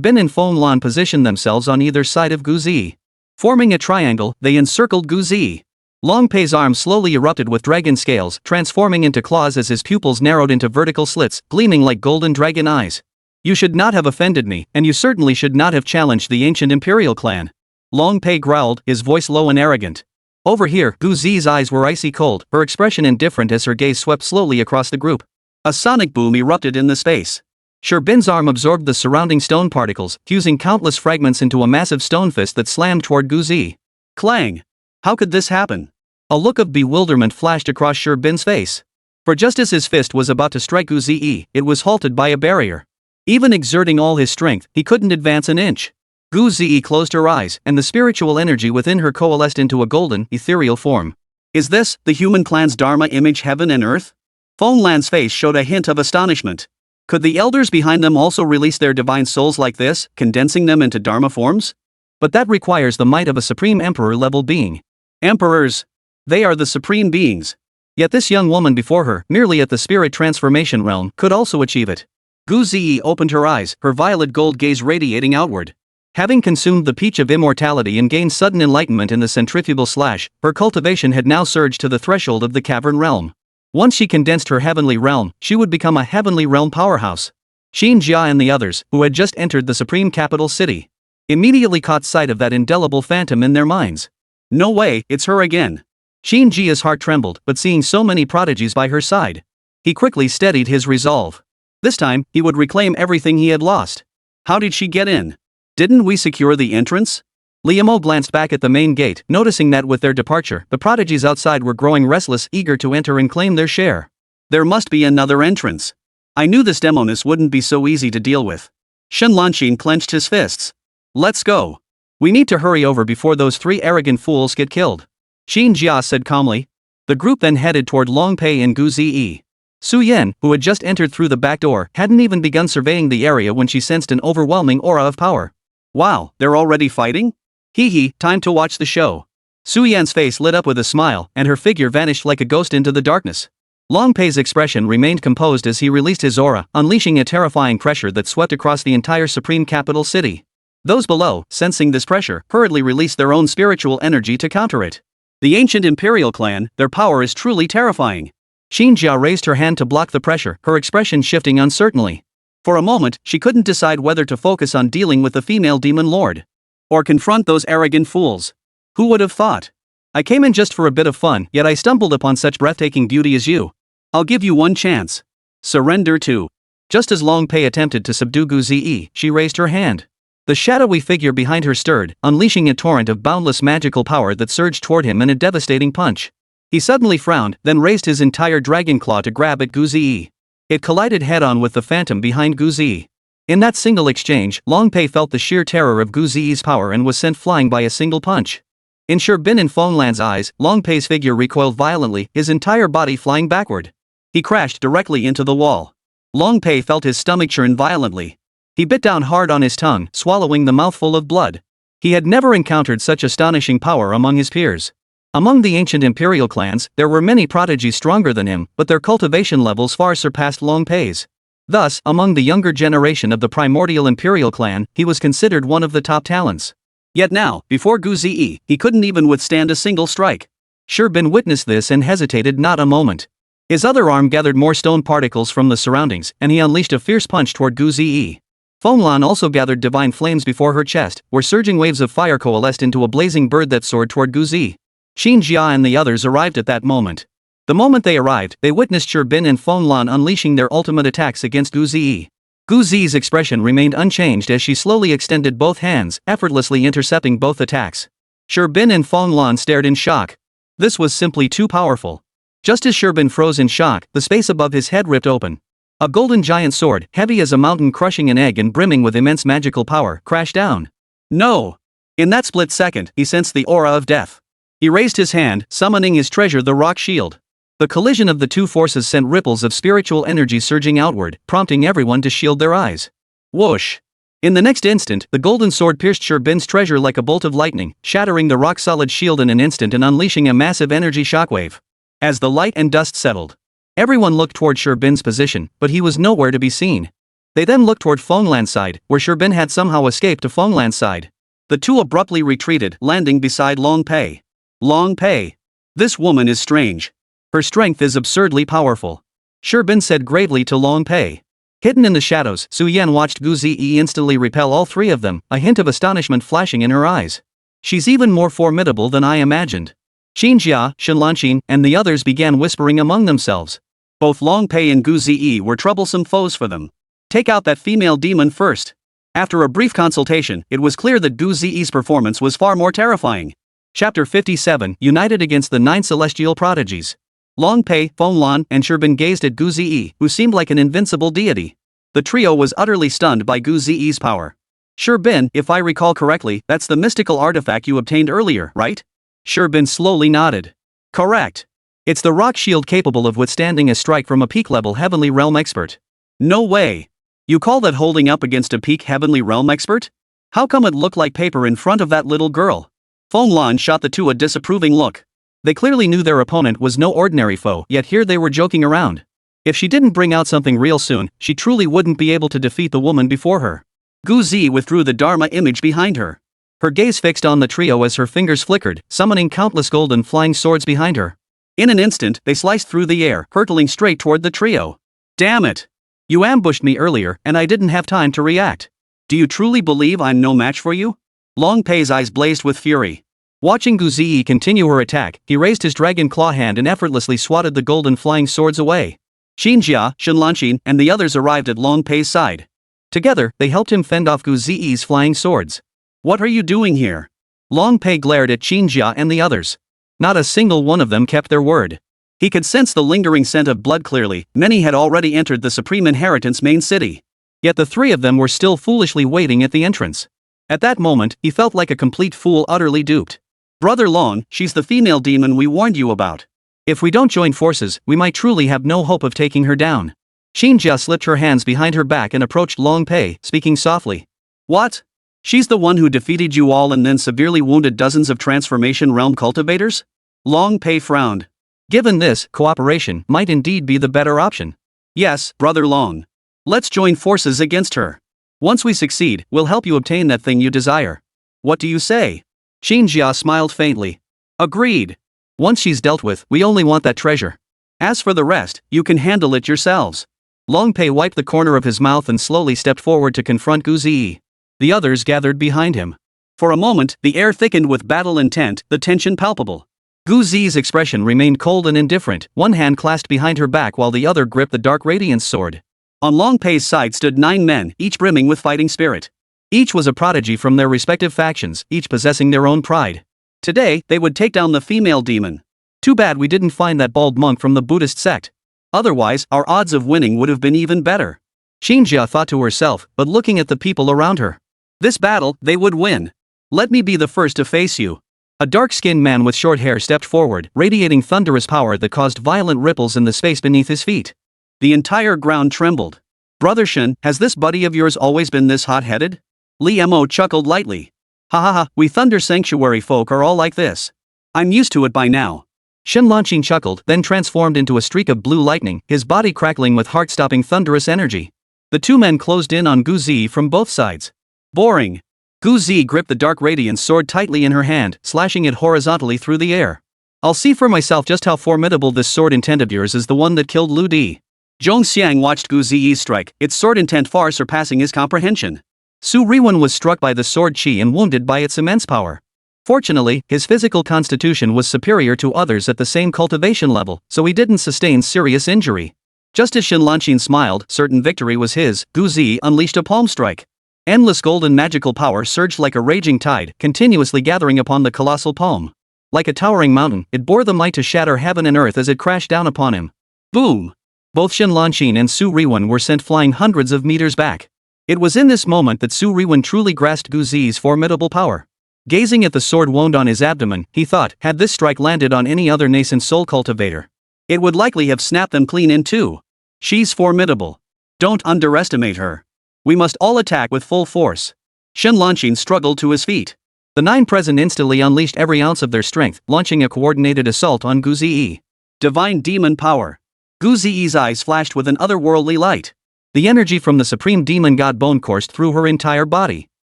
Speaker 1: Bin and Feng Lan positioned themselves on either side of Gu Zi. Forming a triangle, they encircled Gu Zi.
Speaker 2: Long Pei's arm slowly erupted with dragon scales, transforming into claws as his pupils narrowed into vertical slits, gleaming like golden dragon eyes. You should not have offended me, and you certainly should not have challenged the ancient imperial clan. Long Pei growled, his voice low and arrogant. Over here, Gu Zi's eyes were icy cold, her expression indifferent as her gaze swept slowly across the group. A sonic boom erupted in the space. Sherbin's arm absorbed the surrounding stone particles, fusing countless fragments into a massive stone fist that slammed toward Gu Zi. Clang! How could this happen? A look of bewilderment flashed across Sherbin's face. For just as his fist was about to strike Gu Zi, it was halted by a barrier. Even exerting all his strength, he couldn't advance an inch. Gu Zi closed her eyes, and the spiritual energy within her coalesced into a golden, ethereal form. Is this the human clan's Dharma image heaven and earth? Fenglan's face showed a hint of astonishment. Could the elders behind them also release their divine souls like this, condensing them into Dharma forms? But that requires the might of a supreme emperor-level being. Emperors! They are the supreme beings. Yet this young woman before her, merely at the spirit transformation realm, could also achieve it. Gu Zi opened her eyes, her violet gold gaze radiating outward. Having consumed the peach of immortality and gained sudden enlightenment in the centrifugal slash, her cultivation had now surged to the threshold of the cavern realm. Once she condensed her heavenly realm, she would become a heavenly realm powerhouse. Xin Jia and the others, who had just entered the supreme capital city, immediately caught sight of that indelible phantom in their minds. No way, it's her again. Xin Jia's heart trembled, but seeing so many prodigies by her side, he quickly steadied his resolve. This time, he would reclaim everything he had lost. How did she get in? Didn't we secure the entrance? Liamo glanced back at the main gate, noticing that with their departure, the prodigies outside were growing restless, eager to enter and claim their share. There must be another entrance. I knew this demoness wouldn't be so easy to deal with. Shen Lanqin clenched his fists. Let's go. We need to hurry over before those 3 arrogant fools get killed. Xin Jia said calmly. The group then headed toward Long Pei and Gu Zi. Su Yan, who had just entered through the back door, hadn't even begun surveying the area when she sensed an overwhelming aura of power. Wow, they're already fighting? Hee hee, time to watch the show. Su Yan's face lit up with a smile, and her figure vanished like a ghost into the darkness. Long Pei's expression remained composed as he released his aura, unleashing a terrifying pressure that swept across the entire supreme capital city. Those below, sensing this pressure, hurriedly released their own spiritual energy to counter it. The ancient imperial clan, their power is truly terrifying. Xin Jia raised her hand to block the pressure, her expression shifting uncertainly. For a moment, she couldn't decide whether to focus on dealing with the female demon lord, or confront those arrogant fools. Who would have thought? I came in just for a bit of fun, yet I stumbled upon such breathtaking beauty as you. I'll give you one chance. Surrender to. Just as Long Pei attempted to subdue Gu Zi, she raised her hand. The shadowy figure behind her stirred, unleashing a torrent of boundless magical power that surged toward him in a devastating punch. He suddenly frowned, then raised his entire dragon claw to grab at Gu Zi. It collided head-on with the phantom behind Gu Zi. In that single exchange, Long Pei felt the sheer terror of Gu Zi's power and was sent flying by a single punch. In Sherbin and Fenglan's eyes, Long Pei's figure recoiled violently, his entire body flying backward. He crashed directly into the wall. Long Pei felt his stomach churn violently. He bit down hard on his tongue, swallowing the mouthful of blood. He had never encountered such astonishing power among his peers. Among the ancient imperial clans, there were many prodigies stronger than him, but their cultivation levels far surpassed Long Pei's. Thus, among the younger generation of the primordial imperial clan, he was considered one of the top talents. Yet now, before Gu Zi, he couldn't even withstand a single strike. Sherbin witnessed this and hesitated not a moment. His other arm gathered more stone particles from the surroundings, and he unleashed a fierce punch toward Gu Zi. Fenglan also gathered divine flames before her chest, where surging waves of fire coalesced into a blazing bird that soared toward Gu Zi. Xin Jia and the others arrived at that moment. The moment they arrived, they witnessed Sherbin and Fenglan unleashing their ultimate attacks against Gu Zi. Gu Zi's expression remained unchanged as she slowly extended both hands, effortlessly intercepting both attacks. Sherbin and Fenglan stared in shock. This was simply too powerful. Just as Sherbin froze in shock, the space above his head ripped open. A golden giant sword, heavy as a mountain crushing an egg and brimming with immense magical power, crashed down. No! In that split second, he sensed the aura of death. He raised his hand, summoning his treasure, the rock shield. The collision of the two forces sent ripples of spiritual energy surging outward, prompting everyone to shield their eyes. Whoosh! In the next instant, the golden sword pierced Sherbin's treasure like a bolt of lightning, shattering the rock-solid shield in an instant and unleashing a massive energy shockwave. As the light and dust settled, everyone looked toward Sherbin's position, but he was nowhere to be seen. They then looked toward Fenglan's side, where Sherbin had somehow escaped to Fenglan's side. The two abruptly retreated, landing beside Long Pei. Long Pei! This woman is strange. Her strength is absurdly powerful. Sherbin said gravely to Long Pei. Hidden in the shadows, Su Yan watched Gu Ziyi instantly repel all three of them, a hint of astonishment flashing in her eyes. She's even more formidable than I imagined. Xinjia, Shenlanqin, and the others began whispering among themselves. Both Long Pei and Gu Ziyi were troublesome foes for them. Take out that female demon first. After a brief consultation, it was clear that Gu Ziyi's performance was far more terrifying. Chapter 57, United against the 9 celestial prodigies. Long Pei, Fenglan, and Sherbin gazed at Gu Ziyi, who seemed like an invincible deity. The trio was utterly stunned by Gu Ziyi's power. Sherbin, if I recall correctly, that's the mystical artifact you obtained earlier, right? Sherbin slowly nodded. Correct. It's the rock shield capable of withstanding a strike from a peak-level heavenly realm expert. No way. You call that holding up against a peak heavenly realm expert? How come it looked like paper in front of that little girl? Fenglan shot the two a disapproving look. They clearly knew their opponent was no ordinary foe, yet here they were joking around. If she didn't bring out something real soon, she truly wouldn't be able to defeat the woman before her. Gu Zi withdrew the Dharma image behind her. Her gaze fixed on the trio as her fingers flickered, summoning countless golden flying swords behind her. In an instant, they sliced through the air, hurtling straight toward the trio. Damn it! You ambushed me earlier, and I didn't have time to react. Do you truly believe I'm no match for you? Long Pei's eyes blazed with fury. Watching Gu Ziyi continue her attack, he raised his dragon claw hand and effortlessly swatted the golden flying swords away. Xinjia, Shenlanqin, and the others arrived at Long Pei's side. Together, they helped him fend off Gu Ziyi's flying swords. What are you doing here? Long Pei glared at Xinjia and the others. Not a single one of them kept their word. He could sense the lingering scent of blood clearly. Many had already entered the Supreme Inheritance main city. Yet the three of them were still foolishly waiting at the entrance. At that moment, he felt like a complete fool utterly duped. Brother Long, she's the female demon we warned you about. If we don't join forces, we might truly have no hope of taking her down. Xinjia slipped her hands behind her back and approached Long Pei, speaking softly. What? She's the one who defeated you all and then severely wounded dozens of transformation realm cultivators? Long Pei frowned. Given this, cooperation might indeed be the better option. Yes, Brother Long. Let's join forces against her. Once we succeed, we'll help you obtain that thing you desire. What do you say? Xinjia smiled faintly. Agreed. Once she's dealt with, we only want that treasure. As for the rest, you can handle it yourselves. Long Pei wiped the corner of his mouth and slowly stepped forward to confront Gu Ziyi. The others gathered behind him. For a moment, the air thickened with battle intent, the tension palpable. Gu Ziyi's expression remained cold and indifferent, one hand clasped behind her back while the other gripped the dark radiance sword. On Long Pei's side stood 9 men, each brimming with fighting spirit. Each was a prodigy from their respective factions, each possessing their own pride. Today, they would take down the female demon. Too bad we didn't find that bald monk from the Buddhist sect. Otherwise, our odds of winning would have been even better. Xinjia thought to herself, but looking at the people around her. This battle, they would win. Let me be the first to face you. A dark-skinned man with short hair stepped forward, radiating thunderous power that caused violent ripples in the space beneath his feet. The entire ground trembled. Brother Shen, has this buddy of yours always been this hot-headed? Li Mo chuckled lightly. Ha ha ha, we Thunder Sanctuary folk are all like this. I'm used to it by now. Shenlanqin chuckled, then transformed into a streak of blue lightning, his body crackling with heart-stopping thunderous energy. The two men closed in on Gu Zi from both sides. Boring. Gu Zi gripped the dark radiance sword tightly in her hand, slashing it horizontally through the air. I'll see for myself just how formidable this sword intent of yours is, the one that killed Lu Di. Zhong Xiang watched Gu Ziyi's strike, its sword intent far surpassing his comprehension. Su Riwen was struck by the sword chi and wounded by its immense power. Fortunately, his physical constitution was superior to others at the same cultivation level, so he didn't sustain serious injury. Just as Shenlanqin smiled, certain victory was his, Gu Zi unleashed a palm strike. Endless golden magical power surged like a raging tide, continuously gathering upon the colossal palm. Like a towering mountain, it bore the might to shatter heaven and earth as it crashed down upon him. Boom! Both Shenlanqin and Su Riwen were sent flying hundreds of meters back. It was in this moment that Su Riwen truly grasped Gu Zi's formidable power. Gazing at the sword wound on his abdomen, he thought, had this strike landed on any other nascent soul cultivator, it would likely have snapped them clean in two. She's formidable. Don't underestimate her. We must all attack with full force. Shenlanqin struggled to his feet. The 9 present instantly unleashed every ounce of their strength, launching a coordinated assault on Gu Ziyi. Divine demon power. Gu Ziyi's eyes flashed with an otherworldly light. The energy from the supreme demon god bone coursed through her entire body.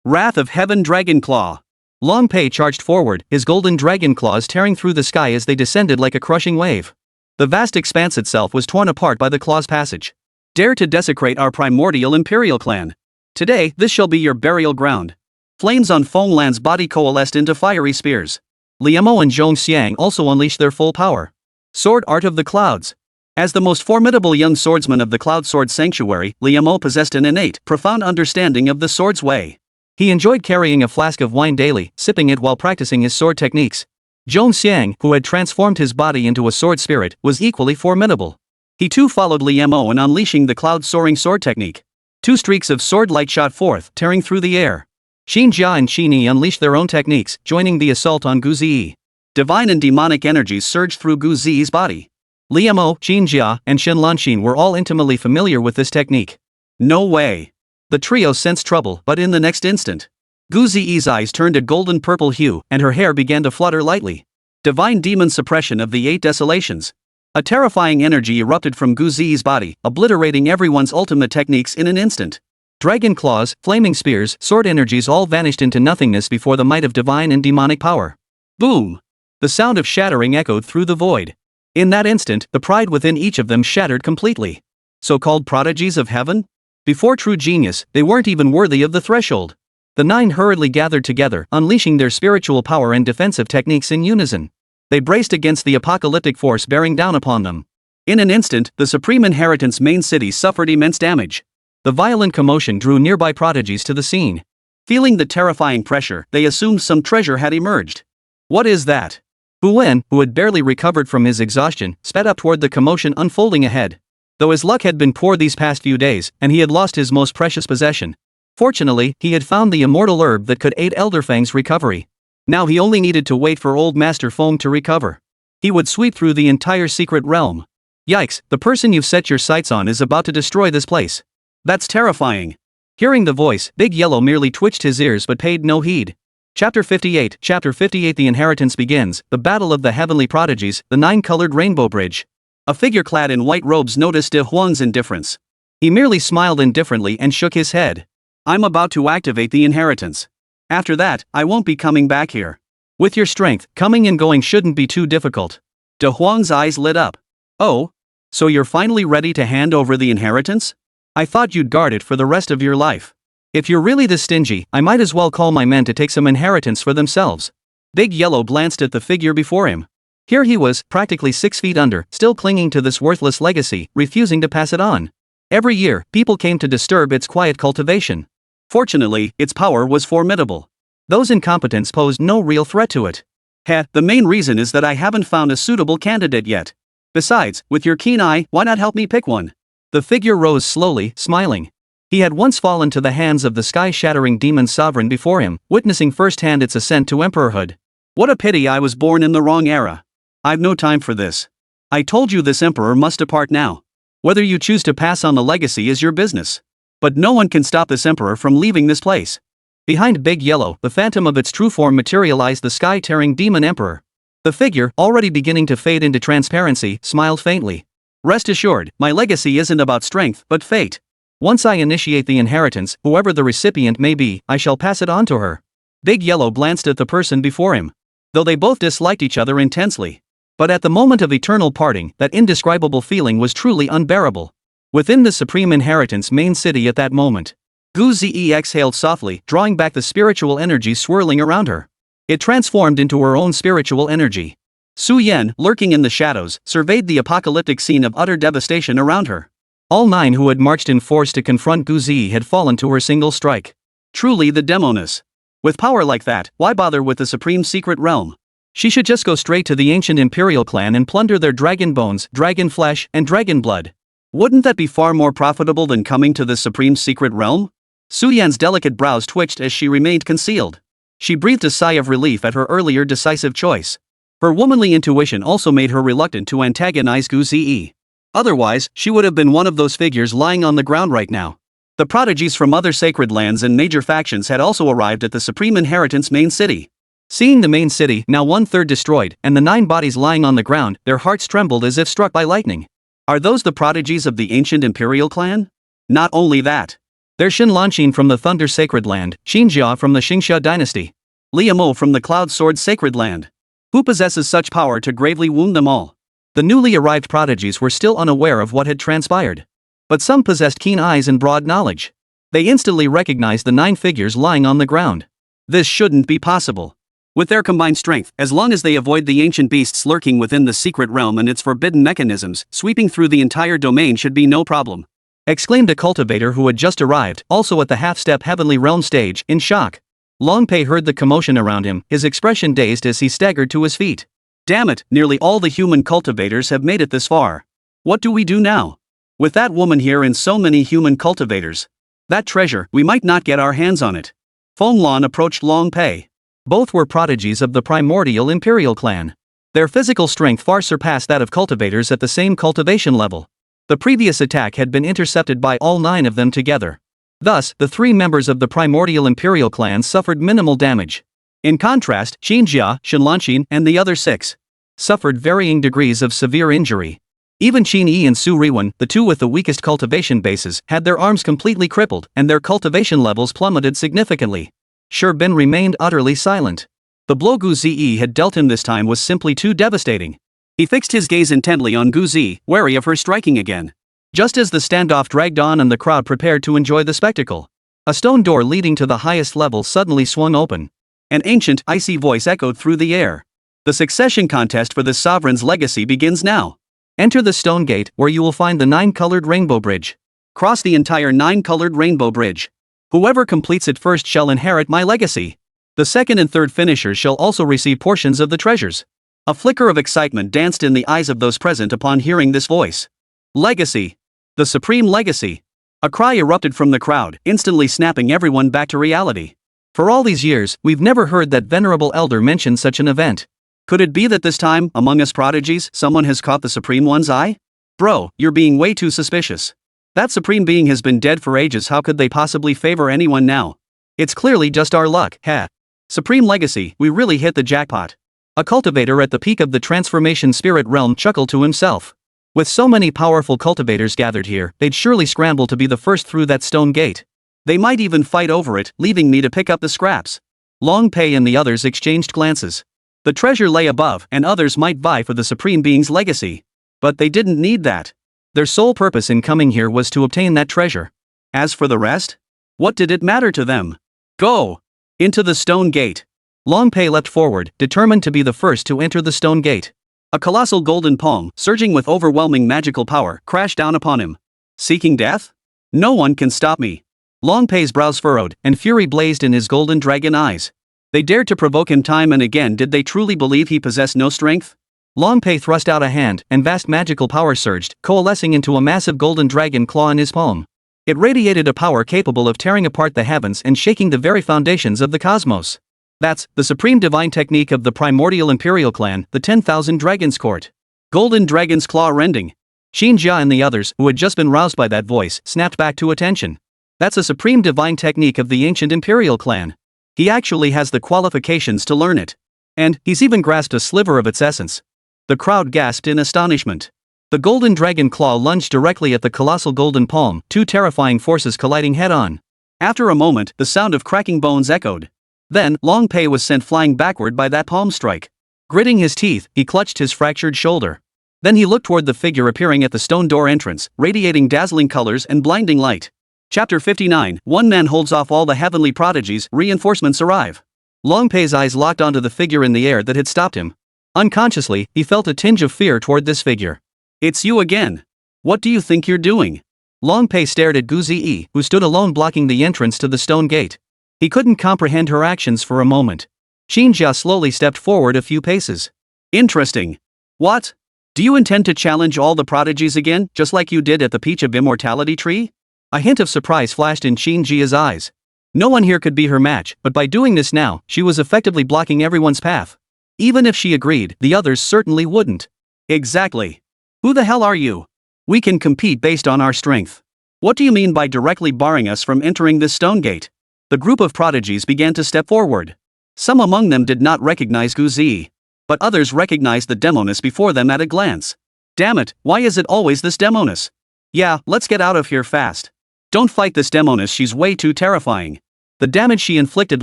Speaker 2: Wrath of Heaven Dragon Claw.
Speaker 1: Long Pei charged forward, his golden dragon claws tearing through the sky as they descended like a crushing wave. The vast expanse itself was torn apart by the claw's passage. Dare to desecrate our primordial imperial clan. Today, this shall be your burial ground. Flames on Fenglan's body coalesced into fiery spears. Liemo and Zhong Xiang also unleashed their full power. Sword Art of the Clouds. As the most formidable young swordsman of the Cloud Sword Sanctuary, Liemo possessed an innate, profound understanding of the sword's way. He enjoyed carrying a flask of wine daily, sipping it while practicing his sword techniques. Zhong Xiang, who had transformed his body into a sword spirit, was equally formidable. He too followed Liemo in unleashing the cloud-soaring sword technique. Two streaks of sword light shot forth, tearing through the air. Xin Jia and Qin Yi unleashed their own techniques, joining the assault on Gu Ziyi. Divine and demonic energies surged through Gu Ziyi's body. Liemo, Qin Jia, and Shen Lanxin were all intimately familiar with this technique. No way. The trio sensed trouble, but in the next instant, Gu Ziyi's eyes turned a golden purple hue, and her hair began to flutter lightly. Divine demon suppression of the 8 desolations. A terrifying energy erupted from Gu Ziyi's body, obliterating everyone's ultimate techniques in an instant. Dragon claws, flaming spears, sword energies all vanished into nothingness before the might of divine and demonic power. Boom! The sound of shattering echoed through the void. In that instant, the pride within each of them shattered completely. So-called prodigies of heaven? Before true genius, they weren't even worthy of the threshold. The 9 hurriedly gathered together, unleashing their spiritual power and defensive techniques in unison. They braced against the apocalyptic force bearing down upon them. In an instant, the Supreme Inheritance main city suffered immense damage. The violent commotion drew nearby prodigies to the scene. Feeling the terrifying pressure, they assumed some treasure had emerged. What is that? Hu Wen, who had barely recovered from his exhaustion, sped up toward the commotion unfolding ahead. Though his luck had been poor these past few days, and he had lost his most precious possession, fortunately, he had found the immortal herb that could aid Elderfang's recovery. Now he only needed to wait for old Master Feng to recover. He would sweep through the entire secret realm. Yikes, the person you've set your sights on is about to destroy this place. That's terrifying. Hearing the voice, Big Yellow merely twitched his ears but paid no heed. Chapter 58 The Inheritance begins, the Battle of the Heavenly Prodigies, the 9-colored Rainbow Bridge. A figure clad in white robes noticed De Huang's indifference. He merely smiled indifferently and shook his head. I'm about to activate the inheritance. After that, I won't be coming back here. With your strength, coming and going shouldn't be too difficult. De Huang's eyes lit up. Oh? So you're finally ready to hand over the inheritance? I thought you'd guard it for the rest of your life. If you're really this stingy, I might as well call my men to take some inheritance for themselves. Big Yellow glanced at the figure before him. Here he was, practically 6 feet under, still clinging to this worthless legacy, refusing to pass it on. Every year, people came to disturb its quiet cultivation. Fortunately, its power was formidable. Those incompetents posed no real threat to it. The main reason is that I haven't found a suitable candidate yet. Besides, with your keen eye, why not help me pick one? The figure rose slowly, smiling. He had once fallen to the hands of the sky-shattering demon sovereign before him, witnessing firsthand its ascent to emperorhood. What a pity I was born in the wrong era. I've no time for this. I told you this emperor must depart now. Whether you choose to pass on the legacy is your business. But no one can stop this emperor from leaving this place. Behind Big Yellow, the phantom of its true form materialized the sky-tearing demon emperor. The figure, already beginning to fade into transparency, smiled faintly. Rest assured, my legacy isn't about strength, but fate. Once I initiate the inheritance, whoever the recipient may be, I shall pass it on to her. Big Yellow glanced at the person before him. Though they both disliked each other intensely. But at the moment of eternal parting, that indescribable feeling was truly unbearable. Within the Supreme Inheritance main city at that moment, Gu Ziyi exhaled softly, drawing back the spiritual energy swirling around her. It transformed into her own spiritual energy. Su Yan, lurking in the shadows, surveyed the apocalyptic scene of utter devastation around her. All 9 who had marched in force to confront Gu Ziyi had fallen to her single strike. Truly the demoness. With power like that, why bother with the Supreme Secret Realm? She should just go straight to the ancient Imperial clan and plunder their dragon bones, dragon flesh, and dragon blood. Wouldn't that be far more profitable than coming to the Supreme Secret Realm? Su Yan's delicate brows twitched as she remained concealed. She breathed a sigh of relief at her earlier decisive choice. Her womanly intuition also made her reluctant to antagonize Gu Ziyi. Otherwise, she would have been one of those figures lying on the ground right now. The prodigies from other sacred lands and major factions had also arrived at the Supreme Inheritance main city. Seeing the main city, now 1/3 destroyed, and the 9 bodies lying on the ground, their hearts trembled as if struck by lightning. Are those the prodigies of the ancient Imperial clan? Not only that. They're Shen Lanxin from the Thunder Sacred Land, Xin Jia from the Xingxia dynasty.
Speaker 2: Liamo from the Cloud Sword's sacred land. Who possesses such power to gravely wound them all?
Speaker 1: The newly arrived prodigies were still unaware of what had transpired. But some possessed keen eyes and broad knowledge. They instantly recognized the 9 figures lying on the ground.
Speaker 2: This shouldn't be possible. With their combined strength, as long as they avoid the ancient beasts lurking within the secret realm and its forbidden mechanisms, sweeping through the entire domain should be no problem.
Speaker 1: Exclaimed a cultivator who had just arrived, also at the half-step heavenly realm stage, in shock. Longpei heard the commotion around him, his expression dazed as he staggered to his feet.
Speaker 2: Damn it, nearly all the human cultivators have made it this far. What do we do now? With that woman here and so many human cultivators. That treasure, we might not get our hands on it. Fenglan approached Longpei.
Speaker 1: Both were prodigies of the primordial imperial clan. Their physical strength far surpassed that of cultivators at the same cultivation level. The previous attack had been intercepted by all 9 of them together. Thus, the 3 members of the primordial imperial clan suffered minimal damage. In contrast, Xinjia, Shenlanqin, and the other 6 suffered varying degrees of severe injury. Even Qin Yi and Su Riwen, the 2 with the weakest cultivation bases, had their arms completely crippled and their cultivation levels plummeted significantly. Sherbin remained utterly silent. The blow Gu Zi had dealt him this time was simply too devastating. He fixed his gaze intently on Gu Zi, wary of her striking again. Just as the standoff dragged on and the crowd prepared to enjoy the spectacle, a stone door leading to the highest level suddenly swung open. An ancient, icy voice echoed through the air. The succession contest for the sovereign's legacy begins now. Enter the stone gate, where you will find the 9-colored rainbow bridge. Cross the entire 9-colored rainbow bridge. Whoever completes it first shall inherit my legacy. The second and third finishers shall also receive portions of the treasures. A flicker of excitement danced in the eyes of those present upon hearing this voice. Legacy. The supreme legacy. A cry erupted from the crowd, instantly snapping everyone back to reality. For all these years, we've never heard that venerable elder mention such an event. Could it be that this time, among us prodigies, someone has caught the Supreme One's eye? Bro, you're being way too suspicious. That Supreme Being has been dead for ages, how could they possibly favor anyone now? It's clearly just our luck, heh. Supreme Legacy, we really hit the jackpot. A cultivator at the peak of the transformation spirit realm chuckled to himself. With so many powerful cultivators gathered here, they'd surely scramble to be the first through that stone gate. They might even fight over it, leaving me to pick up the scraps. Longpei and the others exchanged glances. The treasure lay above, and others might vie for the Supreme Being's legacy. But they didn't need that. Their sole purpose in coming here was to obtain that treasure. As for the rest? What did it matter to them? Go! Into the stone gate. Longpei leapt forward, determined to be the first to enter the stone gate. A colossal golden palm, surging with overwhelming magical power, crashed down upon him. Seeking death? No one can stop me. Longpei's brows furrowed, and fury blazed in his golden dragon eyes. They dared to provoke him time and again. Did they truly believe he possessed no strength? Longpei thrust out a hand, and vast magical power surged, coalescing into a massive golden dragon claw in his palm. It radiated a power capable of tearing apart the heavens and shaking the very foundations of the cosmos. That's the supreme divine technique of the primordial imperial clan, the 10,000 Dragons Court. Golden Dragon's Claw rending. Xinjia and the others, who had just been roused by that voice, snapped back to attention. That's a supreme divine technique of the ancient imperial clan. He actually has the qualifications to learn it. And he's even grasped a sliver of its essence. The crowd gasped in astonishment. The golden dragon claw lunged directly at the colossal golden palm, 2 terrifying forces colliding head-on. After a moment, the sound of cracking bones echoed. Then, Longpei was sent flying backward by that palm strike. Gritting his teeth, he clutched his fractured shoulder. Then he looked toward the figure appearing at the stone door entrance, radiating dazzling colors and blinding light. Chapter 59, One man holds off all the heavenly prodigies, reinforcements arrive. Longpei's eyes locked onto the figure in the air that had stopped him. Unconsciously, he felt a tinge of fear toward this figure. It's you again. What do you think you're doing? Longpei stared at Gu Zi, who stood alone blocking the entrance to the stone gate. He couldn't comprehend her actions for a moment. Xinjia slowly stepped forward a few paces. Interesting. What? Do you intend to challenge all the prodigies again, just like you did at the Peach of Immortality tree? A hint of surprise flashed in Xinjia's eyes. No one here could be her match, but by doing this now, she was effectively blocking everyone's path. Even if she agreed, the others certainly wouldn't. Exactly. Who the hell are you? We can compete based on our strength. What do you mean by directly barring us from entering this stone gate? The group of prodigies began to step forward. Some among them did not recognize Gu Zi, but others recognized the demoness before them at a glance. Damn it, why is it always this demoness? Yeah, let's get out of here fast. Don't fight this demoness, she's way too terrifying.
Speaker 2: The damage she inflicted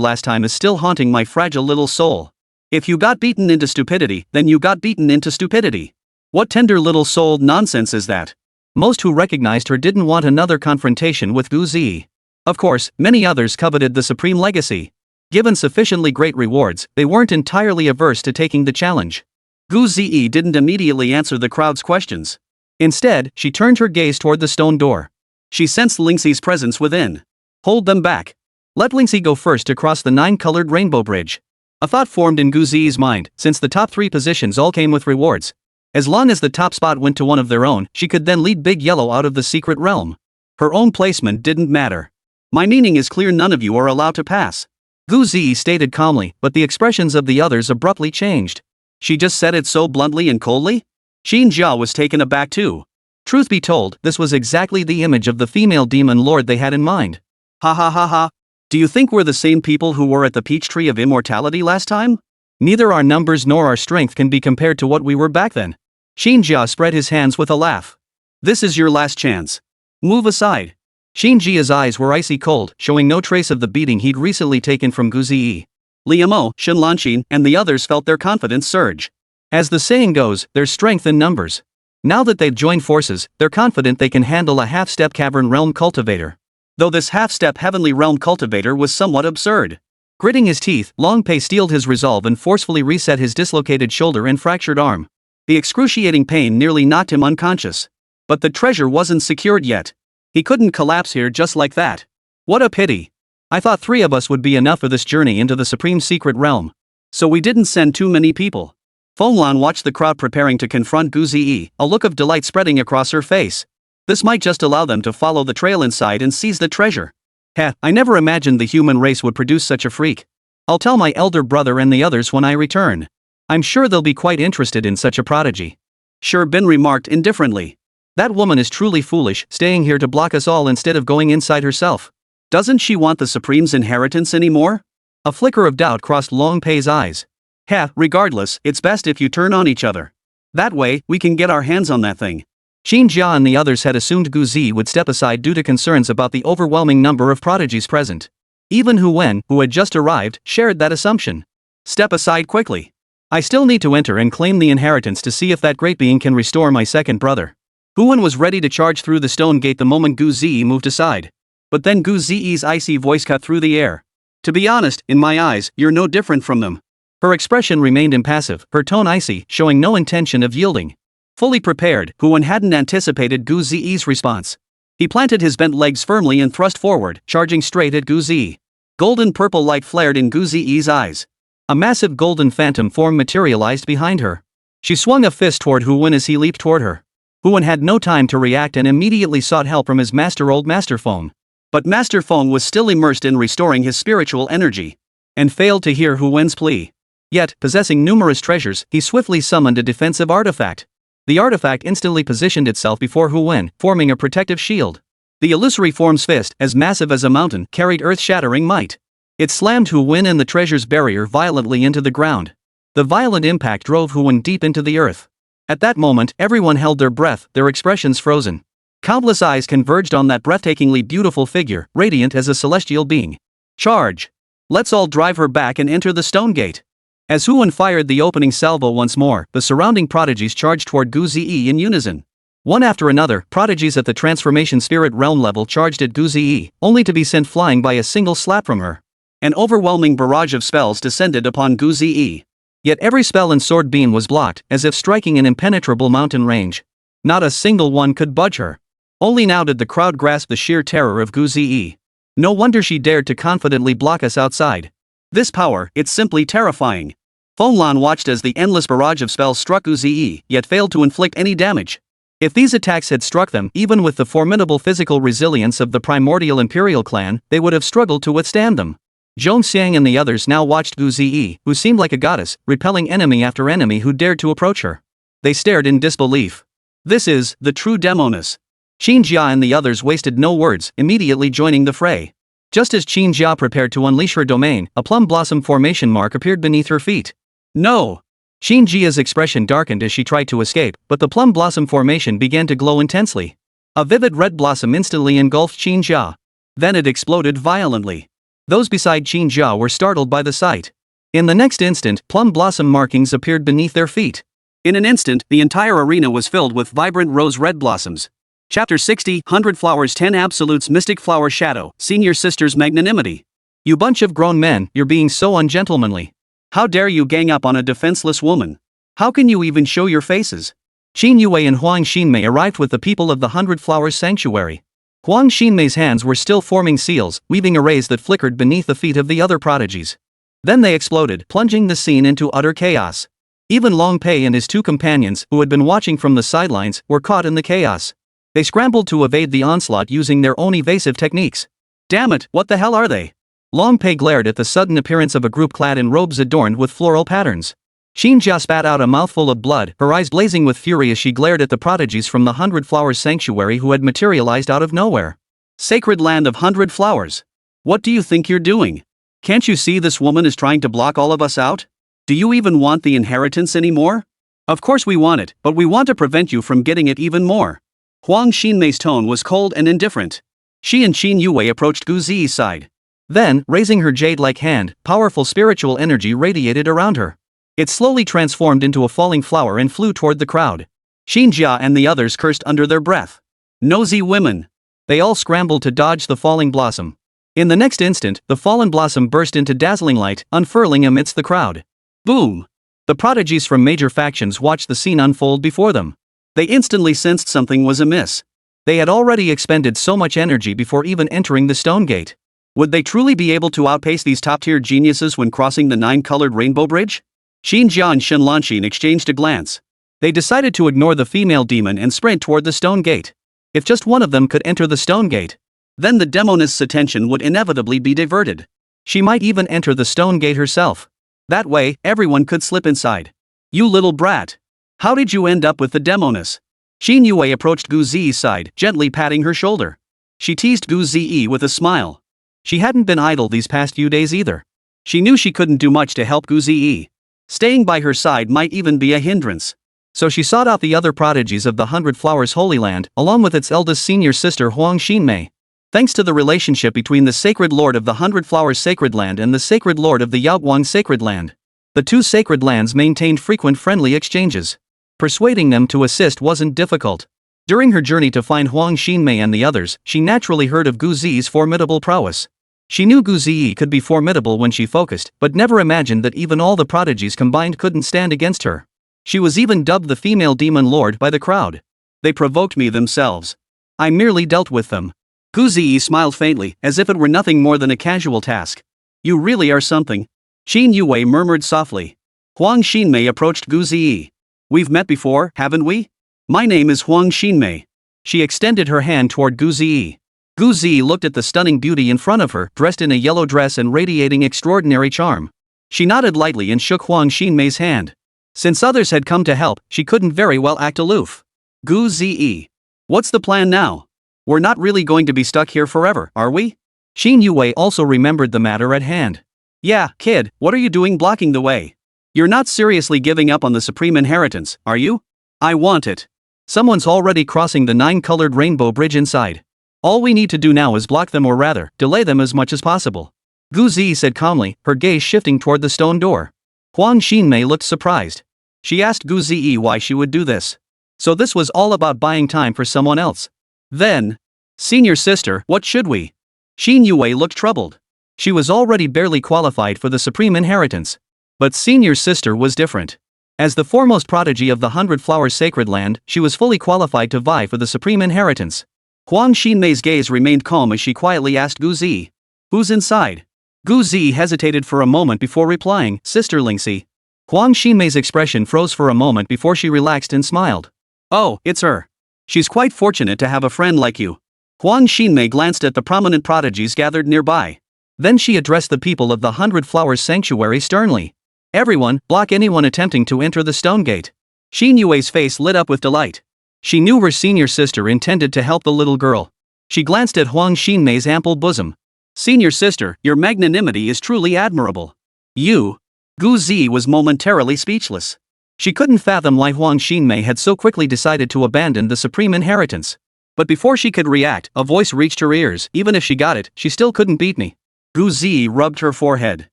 Speaker 2: last time is still haunting my fragile little soul. If you got beaten into stupidity, then you got beaten into stupidity. What tender little soul nonsense is that? Most who recognized her didn't want another confrontation with gouged. Of course, many others coveted the supreme legacy. Given sufficiently great rewards, they weren't entirely averse to taking the challenge. Gouged didn't immediately answer the crowd's questions. Instead, she turned her gaze toward the stone door. She sensed Lingxi's presence within. Hold them back. Let Lingxi go first to cross the 9-colored rainbow bridge. A thought formed in Gouged's mind, since the top 3 positions all came with rewards. As long as the top spot went to one of their own, she could then lead Big Yellow out of the secret realm. Her own placement didn't matter. My meaning is clear, none of you are allowed to pass. Gouged stated calmly, but the expressions of the others abruptly changed. She just said it so bluntly and coldly? Xinjia was taken aback too. Truth be told, this was exactly the image of the female demon lord they had in mind. Ha ha ha ha. Do you think we're the same people who were at the peach tree of immortality last time? Neither our numbers nor our strength can be compared to what we were back then. Xinjia spread his hands with a laugh. This is your last chance. Move aside. Xinjia's eyes were icy cold, showing no trace of the beating he'd recently taken from Gouged. Liamo, Shenlanqin, and the others felt their confidence surge. As the saying goes, there's strength in numbers. Now that they've joined forces, they're confident they can handle a half-step cavern realm cultivator. Though this half-step heavenly realm cultivator was somewhat absurd. Gritting his teeth, Long Pei steeled his resolve and forcefully reset his dislocated shoulder and fractured arm. The excruciating pain nearly knocked him unconscious. But the treasure wasn't secured yet. He couldn't collapse here just like that. What a pity. I thought 3 of us would be enough for this journey into the supreme secret realm. So we didn't send too many people. Fenglan watched the crowd preparing to confront Gouged, a look of delight spreading across her face. This might just allow them to follow the trail inside and seize the treasure. Heh, I never imagined the human race would produce such a freak. I'll tell my elder brother and the others when I return. I'm sure they'll be quite interested in such a prodigy. Sure, Bin remarked indifferently. That woman is truly foolish, staying here to block us all instead of going inside herself. Doesn't she want the Supreme's inheritance anymore? A flicker of doubt crossed Long Pei's eyes. Heh, regardless, it's best if you turn on each other. That way, we can get our hands on that thing. Xinjia and the others had assumed Gouged would step aside due to concerns about the overwhelming number of prodigies present. Even Hu Wen, who had just arrived, shared that assumption. Step aside quickly. I still need to enter and claim the inheritance to see if that great being can restore my second brother. Hu Wen was ready to charge through the stone gate the moment Gouged moved aside. But then Gouged's icy voice cut through the air. To be honest, in my eyes, you're no different from them. Her expression remained impassive, her tone icy, showing no intention of yielding. Fully prepared, Hu Wen hadn't anticipated Gouged's response. He planted his bent legs firmly and thrust forward, charging straight at Gouged. Golden-purple light flared in Gouged's eyes. A massive golden phantom form materialized behind her. She swung a fist toward Hu Wen as he leaped toward her. Hu Wen had no time to react and immediately sought help from his master old Master Feng. But Master Feng was still immersed in restoring his spiritual energy. And failed to hear Hu Wen's plea. Yet, possessing numerous treasures, he swiftly summoned a defensive artifact. The artifact instantly positioned itself before Hu Wen, forming a protective shield. The illusory form's fist, as massive as a mountain, carried earth-shattering might. It slammed Hu Wen and the treasure's barrier violently into the ground. The violent impact drove Hu Wen deep into the earth. At that moment, everyone held their breath, their expressions frozen. Countless eyes converged on that breathtakingly beautiful figure, radiant as a celestial being. Charge! Let's all drive her back and enter the stone gate. As Hu Wen fired the opening salvo once more, the surrounding prodigies charged toward Gouged in unison. One after another, prodigies at the transformation spirit realm level charged at Gouged, only to be sent flying by a single slap from her. An overwhelming barrage of spells descended upon Gouged. Yet every spell and sword beam was blocked, as if striking an impenetrable mountain range. Not a single one could budge her. Only now did the crowd grasp the sheer terror of Gouged. No wonder she dared to confidently block us outside. This power, it's simply terrifying. Fenglan watched as the endless barrage of spells struck Gouged, yet failed to inflict any damage. If these attacks had struck them, even with the formidable physical resilience of the primordial imperial clan, they would have struggled to withstand them. Zhongxiang and the others now watched Gouged, who seemed like a goddess, repelling enemy after enemy who dared to approach her. They stared in disbelief. This is the true demoness. Xinjia and the others wasted no words, immediately joining the fray. Just as Xinjia prepared to unleash her domain, a plum blossom formation mark appeared beneath her feet. No! Xinjia's expression darkened as she tried to escape, but the plum blossom formation began to glow intensely. A vivid red blossom instantly engulfed Xinjia. Then it exploded violently.
Speaker 1: Those beside Qin Jia were startled by the sight. In the next instant, plum blossom markings appeared beneath their feet.
Speaker 2: In an instant, the entire arena was filled with vibrant rose-red blossoms. Chapter 60, 100 Flowers 10 Absolutes Mystic Flower Shadow, Senior Sister's Magnanimity.
Speaker 1: You bunch of grown men, you're being so ungentlemanly.
Speaker 2: How dare you gang up on a defenseless woman? How can you even show your faces?
Speaker 1: Qin Yue and Huang Xinmei arrived with the people of the 100 Flowers Sanctuary. Huang Xinmei's hands were still forming seals, weaving arrays that flickered beneath the feet of the other prodigies. Then they exploded, plunging the scene into utter chaos. Even Long Pei and his two companions, who had been watching from the sidelines, were caught in the chaos. They scrambled to evade the onslaught using their own evasive techniques.
Speaker 2: Damn it, what the hell are they?
Speaker 1: Long Pei glared at the sudden appearance of a group clad in robes adorned with floral patterns. Qin Jia spat out a mouthful of blood, her eyes blazing with fury as she glared at the prodigies from the 100 Flowers Sanctuary who had materialized out of nowhere.
Speaker 2: Sacred land of 100 flowers. What do you think you're doing? Can't you see this woman is trying to block all of us out? Do you even want the inheritance anymore? Of course we want it, but we want to prevent you from getting it even more. Huang Xinmei's tone was cold and indifferent. She and Qin Yue approached Gu Ziyi's side.
Speaker 1: Then, raising her jade-like hand, powerful spiritual energy radiated around her. It slowly transformed into a falling flower and flew toward the crowd.
Speaker 2: Qin Jia and the others cursed under their breath. Nosy women.
Speaker 1: They all scrambled to dodge the falling blossom. In the next instant, the fallen blossom burst into dazzling light, unfurling amidst the crowd.
Speaker 2: Boom!
Speaker 1: The prodigies from major factions watched the scene unfold before them.
Speaker 2: They instantly sensed something was amiss.
Speaker 1: They had already expended so much energy before even entering the stone gate.
Speaker 2: Would they truly be able to outpace these top-tier geniuses when crossing the 9-colored rainbow bridge? Qin Jia and Shen Lanxin exchanged a glance.
Speaker 1: They decided to ignore the female demon and sprint toward the stone gate. If just one of them could enter the stone gate,
Speaker 2: then the demonist's attention would inevitably be diverted.
Speaker 1: She might even enter the stone gate herself.
Speaker 2: That way, everyone could slip inside. You little brat. How did you end up with the demoness? Qin Yue approached Gu Ziyi's side, gently patting her shoulder. She teased Gu Ziyi with a smile.
Speaker 1: She hadn't been idle these past few days either.
Speaker 2: She knew she couldn't do much to help Gu Ziyi. Staying by her side might even be a hindrance.
Speaker 1: So she sought out the other prodigies of the 100 Flowers Holy Land, along with its eldest senior sister Huang Xinmei. Thanks to the relationship between the Sacred Lord of the 100 Flowers Sacred Land and the Sacred Lord of the Yaoguang Sacred Land, the two sacred lands maintained frequent friendly exchanges. Persuading them to assist wasn't difficult. During her journey to find Huang Xinmei and the others, she naturally heard of Gu Ziyi's formidable prowess. She knew Gu Ziyi could be formidable when she focused, but never imagined that even all the prodigies combined couldn't stand against her. She was even dubbed the female demon lord by the crowd.
Speaker 2: They provoked me themselves. I merely dealt with them. Gu Ziyi smiled faintly, as if it were nothing more than a casual task. You really are something. Qin Yue murmured softly. Huang Xinmei approached Gu Ziyi. We've met before, haven't we? My name is Huang Xinmei.
Speaker 1: She extended her hand toward Gu Ziyi. Gu Ziyi looked at the stunning beauty in front of her, dressed in a yellow dress and radiating extraordinary charm. She nodded lightly and shook Huang Xinmei's hand. Since others had come to help, she couldn't very well act aloof. Gu Ziyi. What's the plan now? We're not really going to be stuck here forever, are we? Qin Yue also remembered the matter at hand.
Speaker 2: Yeah, kid, what are you doing blocking the way? You're not seriously giving up on the supreme inheritance, are you? I want it.
Speaker 1: Someone's already crossing the 9-colored rainbow bridge inside. All we need to do now is block them, or rather, delay them as much as possible. Gu Ziyi said calmly, her gaze shifting toward the stone door. Huang Xinmei looked surprised. She asked Gu Ziyi why she would do this. So this was all about buying time for someone else. Then, senior sister, what should we? Qin Yue looked troubled. She was already barely qualified for the supreme inheritance. But senior sister was different. As the foremost prodigy of the 100 Flowers Sacred Land, she was fully qualified to vie for the supreme inheritance. Huang Xinmei's gaze remained calm as she quietly asked Gu Ziyi. Who's inside? Gu Ziyi hesitated for a moment before replying, Sister Lingxi. Huang Xinmei's expression froze for a moment before she relaxed and smiled. Oh, it's her. She's quite fortunate to have a friend like you. Huang Xinmei glanced at the prominent prodigies gathered nearby. Then she addressed the people of the 100 Flowers Sanctuary sternly. Everyone, block anyone attempting to enter the stone gate. Qin Yue's face lit up with delight. She knew her senior sister intended to help the little girl. She glanced at Huang Xinmei's ample bosom. Senior sister, your magnanimity is truly admirable. You? Gu Ziyi was momentarily speechless. She couldn't fathom why Huang Xinmei had so quickly decided to abandon the supreme inheritance. But before she could react, a voice reached her ears. Even if she got it, she still couldn't beat me.
Speaker 2: Gu Zi rubbed her forehead.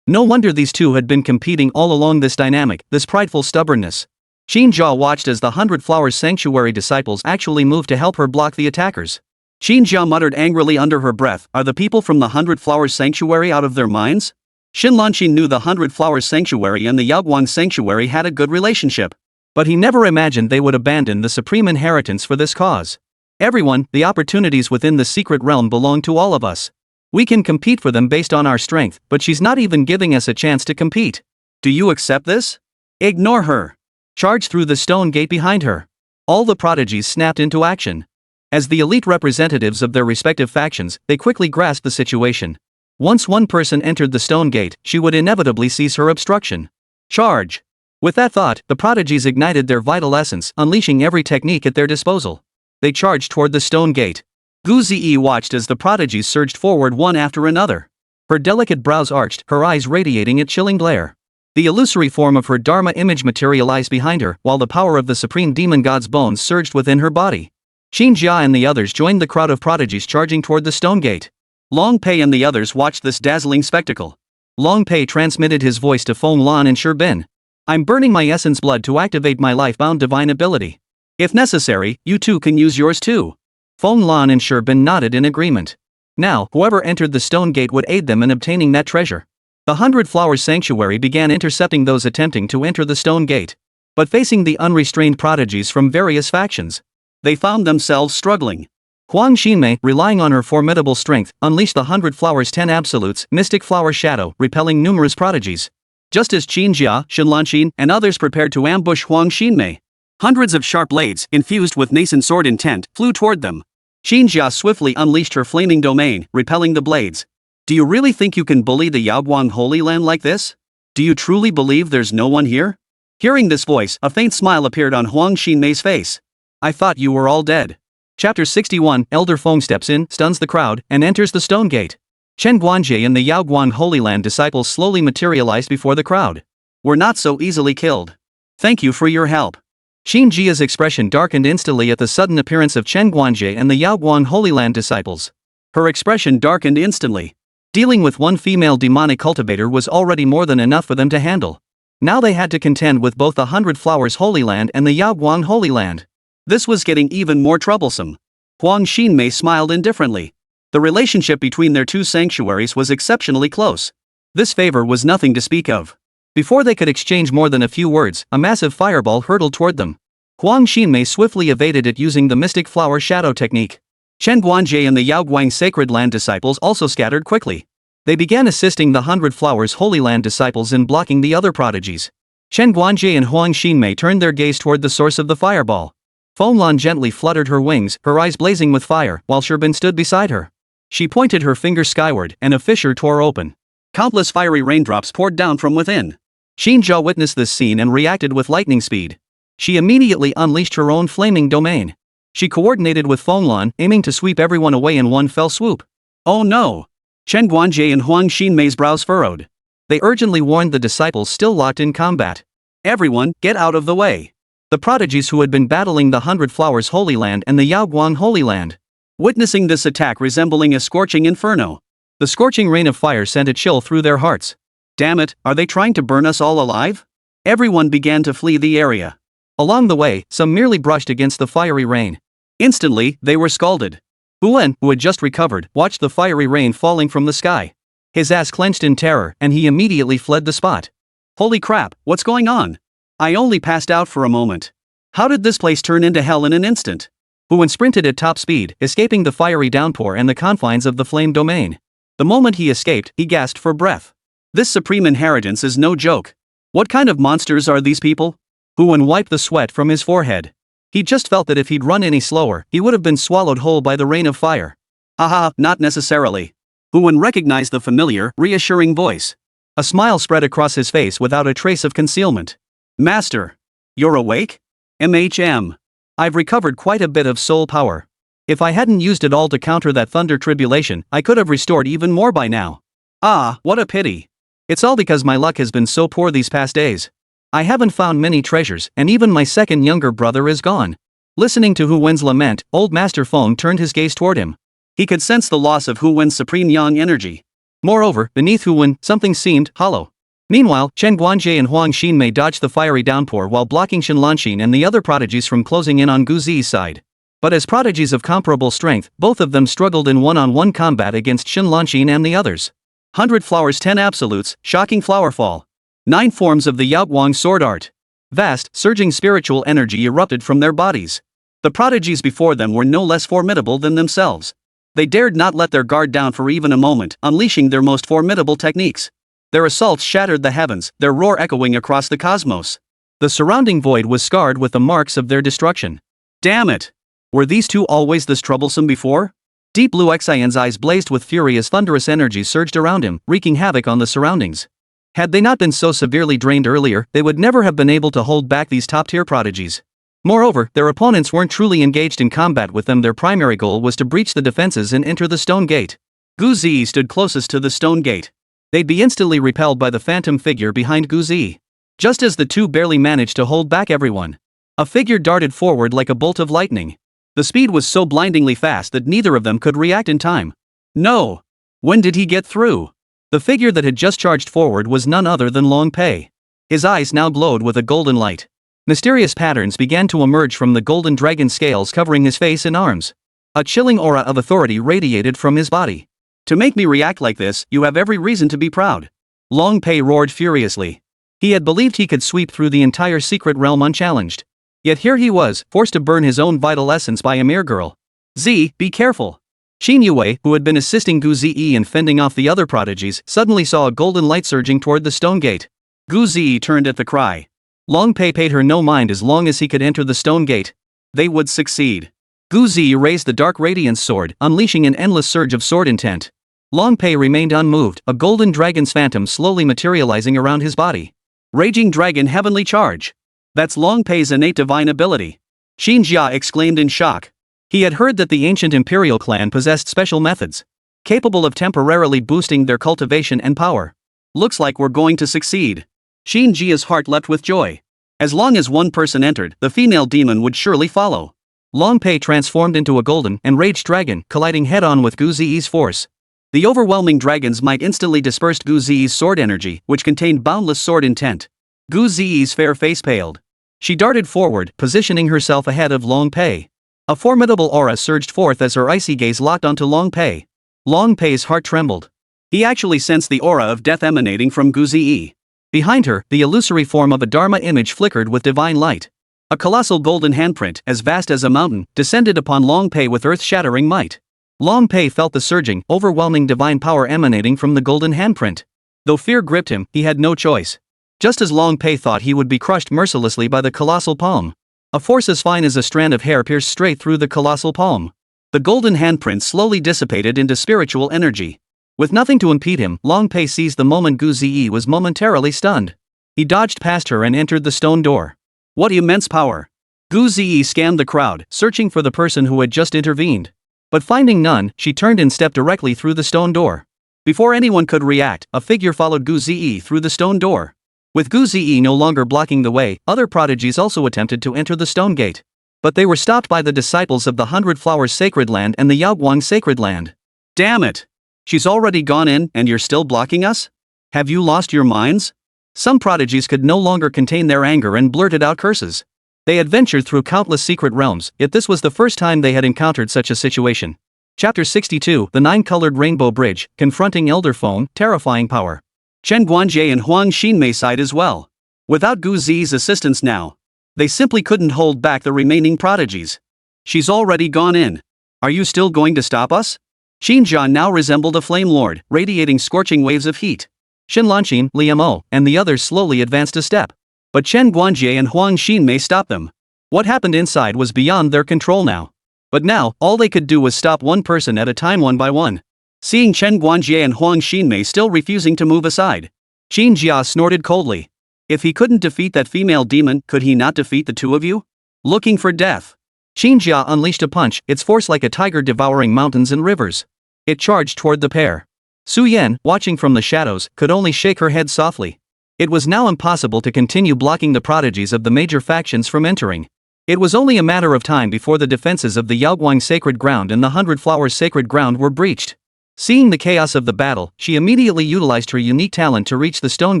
Speaker 2: No wonder these two had been competing all along, this dynamic, this prideful stubbornness. Qin Jia watched as the 100 Flowers Sanctuary disciples actually moved to help her block the attackers. Qin Jia muttered angrily under her breath, "Are the people from the 100 Flowers Sanctuary out of their minds?" Xin Lanqin knew the 100 Flowers Sanctuary and the Yaoguang Sanctuary had a good relationship. But he never imagined they would abandon the supreme inheritance for this cause. "Everyone, the opportunities within the secret realm belong to all of us. We can compete for them based on our strength, but she's not even giving us a chance to compete. Do you accept this? Ignore her. Charge through the stone gate behind her." All the prodigies snapped into action. As the elite representatives of their respective factions, they quickly grasped the situation. Once one person entered the stone gate, she would inevitably cease her obstruction. Charge! With that thought, the prodigies ignited their vital essence, unleashing every technique at their disposal. They charged toward the stone gate. Gu Zi watched as the prodigies surged forward one after another. Her delicate brows arched, her eyes radiating a chilling glare. The illusory form of her Dharma image materialized behind her, while the power of the supreme demon god's bones surged within her body. Qin Jia and the others joined the crowd of prodigies charging toward the stone gate. Long Pei and the others watched this dazzling spectacle. Long Pei transmitted his voice to Feng Lan and Sherbin. "I'm burning my essence blood to activate my life-bound divine ability. If necessary, you two can use yours too." Feng Lan and Sherbin nodded in agreement. Now, whoever entered the stone gate would aid them in obtaining that treasure. The 100 Flowers Sanctuary began intercepting those attempting to enter the stone gate. But facing the unrestrained prodigies from various factions, they found themselves struggling. Huang Xinmei, relying on her formidable strength, unleashed the 100 Flowers 10 Absolutes, Mystic Flower Shadow, repelling numerous prodigies. Just as Qin Jia, Xin Lanqin, and others prepared to ambush Huang Xinmei, hundreds of sharp blades, infused with nascent sword intent, flew toward them. Qin Jia swiftly unleashed her flaming domain, repelling the blades. "Do you really think you can bully the Yaoguang Holy Land like this? Do you truly believe there's no one here?" Hearing this voice, a faint smile appeared on Huang Xinmei's face. "I thought you were all dead." Chapter 61, Elder Feng steps in, stuns the crowd, and enters the stone gate. Chen Guanjie and the Yaoguang Holy Land disciples slowly materialized before the crowd. "We're not so easily killed. Thank you for your help." Qin Jia's expression darkened instantly at the sudden appearance of Chen Guanjie and the Yaoguang Holy Land disciples. Her expression darkened instantly. Dealing with one female demonic cultivator was already more than enough for them to handle. Now they had to contend with both the 100 Flowers Holy Land and the Yaoguang Holy Land. This was getting even more troublesome. Huang Xinmei smiled indifferently. The relationship between their two sanctuaries was exceptionally close. This favor was nothing to speak of. Before they could exchange more than a few words, a massive fireball hurtled toward them. Huang Xinmei swiftly evaded it using the Mystic Flower Shadow technique. Chen Guanjie and the Yaoguang Sacred Land disciples also scattered quickly. They began assisting the 100 Flowers Holy Land disciples in blocking the other prodigies. Chen Guanjie and Huang Xinmei turned their gaze toward the source of the fireball. Feng Lan gently fluttered her wings, her eyes blazing with fire, while Sherbin stood beside her. She pointed her finger skyward, and a fissure tore open. Countless fiery raindrops poured down from within. Qin Jia witnessed this scene and reacted with lightning speed. She immediately unleashed her own flaming domain. She coordinated with Feng Lan, aiming to sweep everyone away in one fell swoop. "Oh no!" Chen Guanjie and Huang Xinmei's brows furrowed. They urgently warned the disciples still locked in combat. "Everyone, get out of the way." The prodigies who had been battling the 100 Flowers Holy Land and the Yaoguang Holy Land, witnessing this attack resembling a scorching inferno. The scorching rain of fire sent a chill through their hearts. "Damn it, are they trying to burn us all alive?" Everyone began to flee the area. Along the way, some merely brushed against the fiery rain. Instantly, they were scalded. Huan, who had just recovered, watched the fiery rain falling from the sky. His ass clenched in terror, and he immediately fled the spot. "Holy crap, what's going on? I only passed out for a moment. How did this place turn into hell in an instant?" Huan sprinted at top speed, escaping the fiery downpour and the confines of the flame domain. The moment he escaped, he gasped for breath. This supreme inheritance is no joke. What kind of monsters are these people? Huan wiped the sweat from his forehead. He just felt that if he'd run any slower, he would have been swallowed whole by the rain of fire. "Haha, not necessarily." Huan recognized the familiar, reassuring voice. A smile spread across his face without a trace of concealment. "Master, you're awake? I've recovered quite a bit of soul power. If I hadn't used it all to counter that thunder tribulation, I could have restored even more by now. Ah, what a pity. It's all because my luck has been so poor these past days. I haven't found many treasures, and even my second younger brother is gone." Listening to Hu Wen's lament, old Master Feng turned his gaze toward him. He could sense the loss of Hu Wen's supreme yang energy.
Speaker 1: Moreover, beneath Huwen, something seemed hollow. Meanwhile, Chen Guanjie and Huang Xinmei dodged the fiery downpour while blocking Shen Lanxin and the other prodigies from closing in on Gu Zi's side. But as prodigies of comparable strength, both of them struggled in one-on-one combat against Shen Lanxin and the others. 100 flowers 10 absolutes, shocking flower fall. 9 forms of the Yaoguang sword art. Vast, surging spiritual energy erupted from their bodies. The prodigies before them were no less formidable than themselves. They dared not let their guard down for even a moment, unleashing their most formidable techniques. Their assaults shattered the heavens, their roar echoing across the cosmos. The surrounding void was scarred with the marks of their destruction. Damn it! Were these two always this troublesome before? Deep Blue Xian's eyes blazed with fury as thunderous energy surged around him, wreaking havoc on the surroundings. Had they not been so severely drained earlier, they would never have been able to hold back these top-tier prodigies. Moreover, their opponents weren't truly engaged in combat with them. Their primary goal was to breach the defenses and enter the stone gate. Gu Zi stood closest to the stone gate. They'd be instantly repelled by the phantom figure behind Gu Zi. Just as the two barely managed to hold back everyone, a figure darted forward like a bolt of lightning. The speed was so blindingly fast that neither of them could react in time. No! When did he get through? The figure that had just charged forward was none other than Long Pei. His eyes now glowed with a golden light. Mysterious patterns began to emerge from the golden dragon scales covering his face and arms. A chilling aura of authority radiated from his body. To make me react like this, you have every reason to be proud. Long Pei roared furiously. He had believed he could sweep through the entire secret realm unchallenged. Yet here he was, forced to burn his own vital essence by a mere girl. Z, be careful. Xin Yue, who had been assisting Gu Zi in fending off the other prodigies, suddenly saw a golden light surging toward the stone gate. Gu Zi turned at the cry. Long Pei paid her no mind as long as he could enter the stone gate. They would succeed. Gu Zi raised the dark radiance sword, unleashing an endless surge of sword intent. Long Pei remained unmoved, a golden dragon's phantom slowly materializing around his body. Raging Dragon Heavenly Charge. That's Long Pei's innate divine ability. Xin Jia exclaimed in shock. He had heard that the ancient imperial clan possessed special methods, capable of temporarily boosting their cultivation and power. Looks like we're going to succeed. Xin Jia's heart leapt with joy. As long as one person entered, the female demon would surely follow. Long Pei transformed into a golden, enraged dragon, colliding head-on with Gu Zi's force. The overwhelming dragon's might instantly dispersed Gu Zi's sword energy, which contained boundless sword intent. Gu Zi's fair face paled. She darted forward, positioning herself ahead of Long Pei. A formidable aura surged forth as her icy gaze locked onto Long Pei. Long Pei's heart trembled. He actually sensed the aura of death emanating from Gu Zi. Behind her, the illusory form of a Dharma image flickered with divine light. A colossal golden handprint, as vast as a mountain, descended upon Long Pei with earth-shattering might. Long Pei felt the surging, overwhelming divine power emanating from the golden handprint. Though fear gripped him, he had no choice. Just as Long Pei thought he would be crushed mercilessly by the colossal palm. A force as fine as a strand of hair pierced straight through the colossal palm. The golden handprint slowly dissipated into spiritual energy. With nothing to impede him, Long Pei seized the moment Gu Zi was momentarily stunned. He dodged past her and entered the stone door. What immense power! Gu Zi scanned the crowd, searching for the person who had just intervened. But finding none, she turned and stepped directly through the stone door. Before anyone could react, a figure followed Gu Zi through the stone door. With Gu Zi no longer blocking the way, other prodigies also attempted to enter the stone gate. But they were stopped by the disciples of the 100 Flowers Sacred Land and the Yaoguang Sacred Land. Damn it! She's already gone in, and you're still blocking us? Have you lost your minds? Some prodigies could no longer contain their anger and blurted out curses. They had ventured through countless secret realms, yet this was the first time they had encountered such a situation. Chapter 62, The Nine-Colored Rainbow Bridge, Confronting Elder Phone, Terrifying Power. Chen Guanjie and Huang Xinmei sighed as well. Without Gu Zi's assistance now, they simply couldn't hold back the remaining prodigies. She's already gone in. Are you still going to stop us? Xin Jia now resembled a flame lord, radiating scorching waves of heat. Shen Lanxin, Liu Mo, and the others slowly advanced a step. But Chen Guanjie and Huang Xinmei stopped them. What happened inside was beyond their control now. But now, all they could do was stop one person at a time one by one. Seeing Chen Guanjie and Huang Xinmei still refusing to move aside, Xin Jia snorted coldly. If he couldn't defeat that female demon, could he not defeat the two of you? Looking for death. Xin Jia unleashed a punch, its force like a tiger devouring mountains and rivers. It charged toward the pair. Su Yan, watching from the shadows, could only shake her head softly. It was now impossible to continue blocking the prodigies of the major factions from entering. It was only a matter of time before the defenses of the Yaoguang Sacred Ground and the 100 Flowers Sacred Ground were breached. Seeing the chaos of the battle, she immediately utilized her unique talent to reach the stone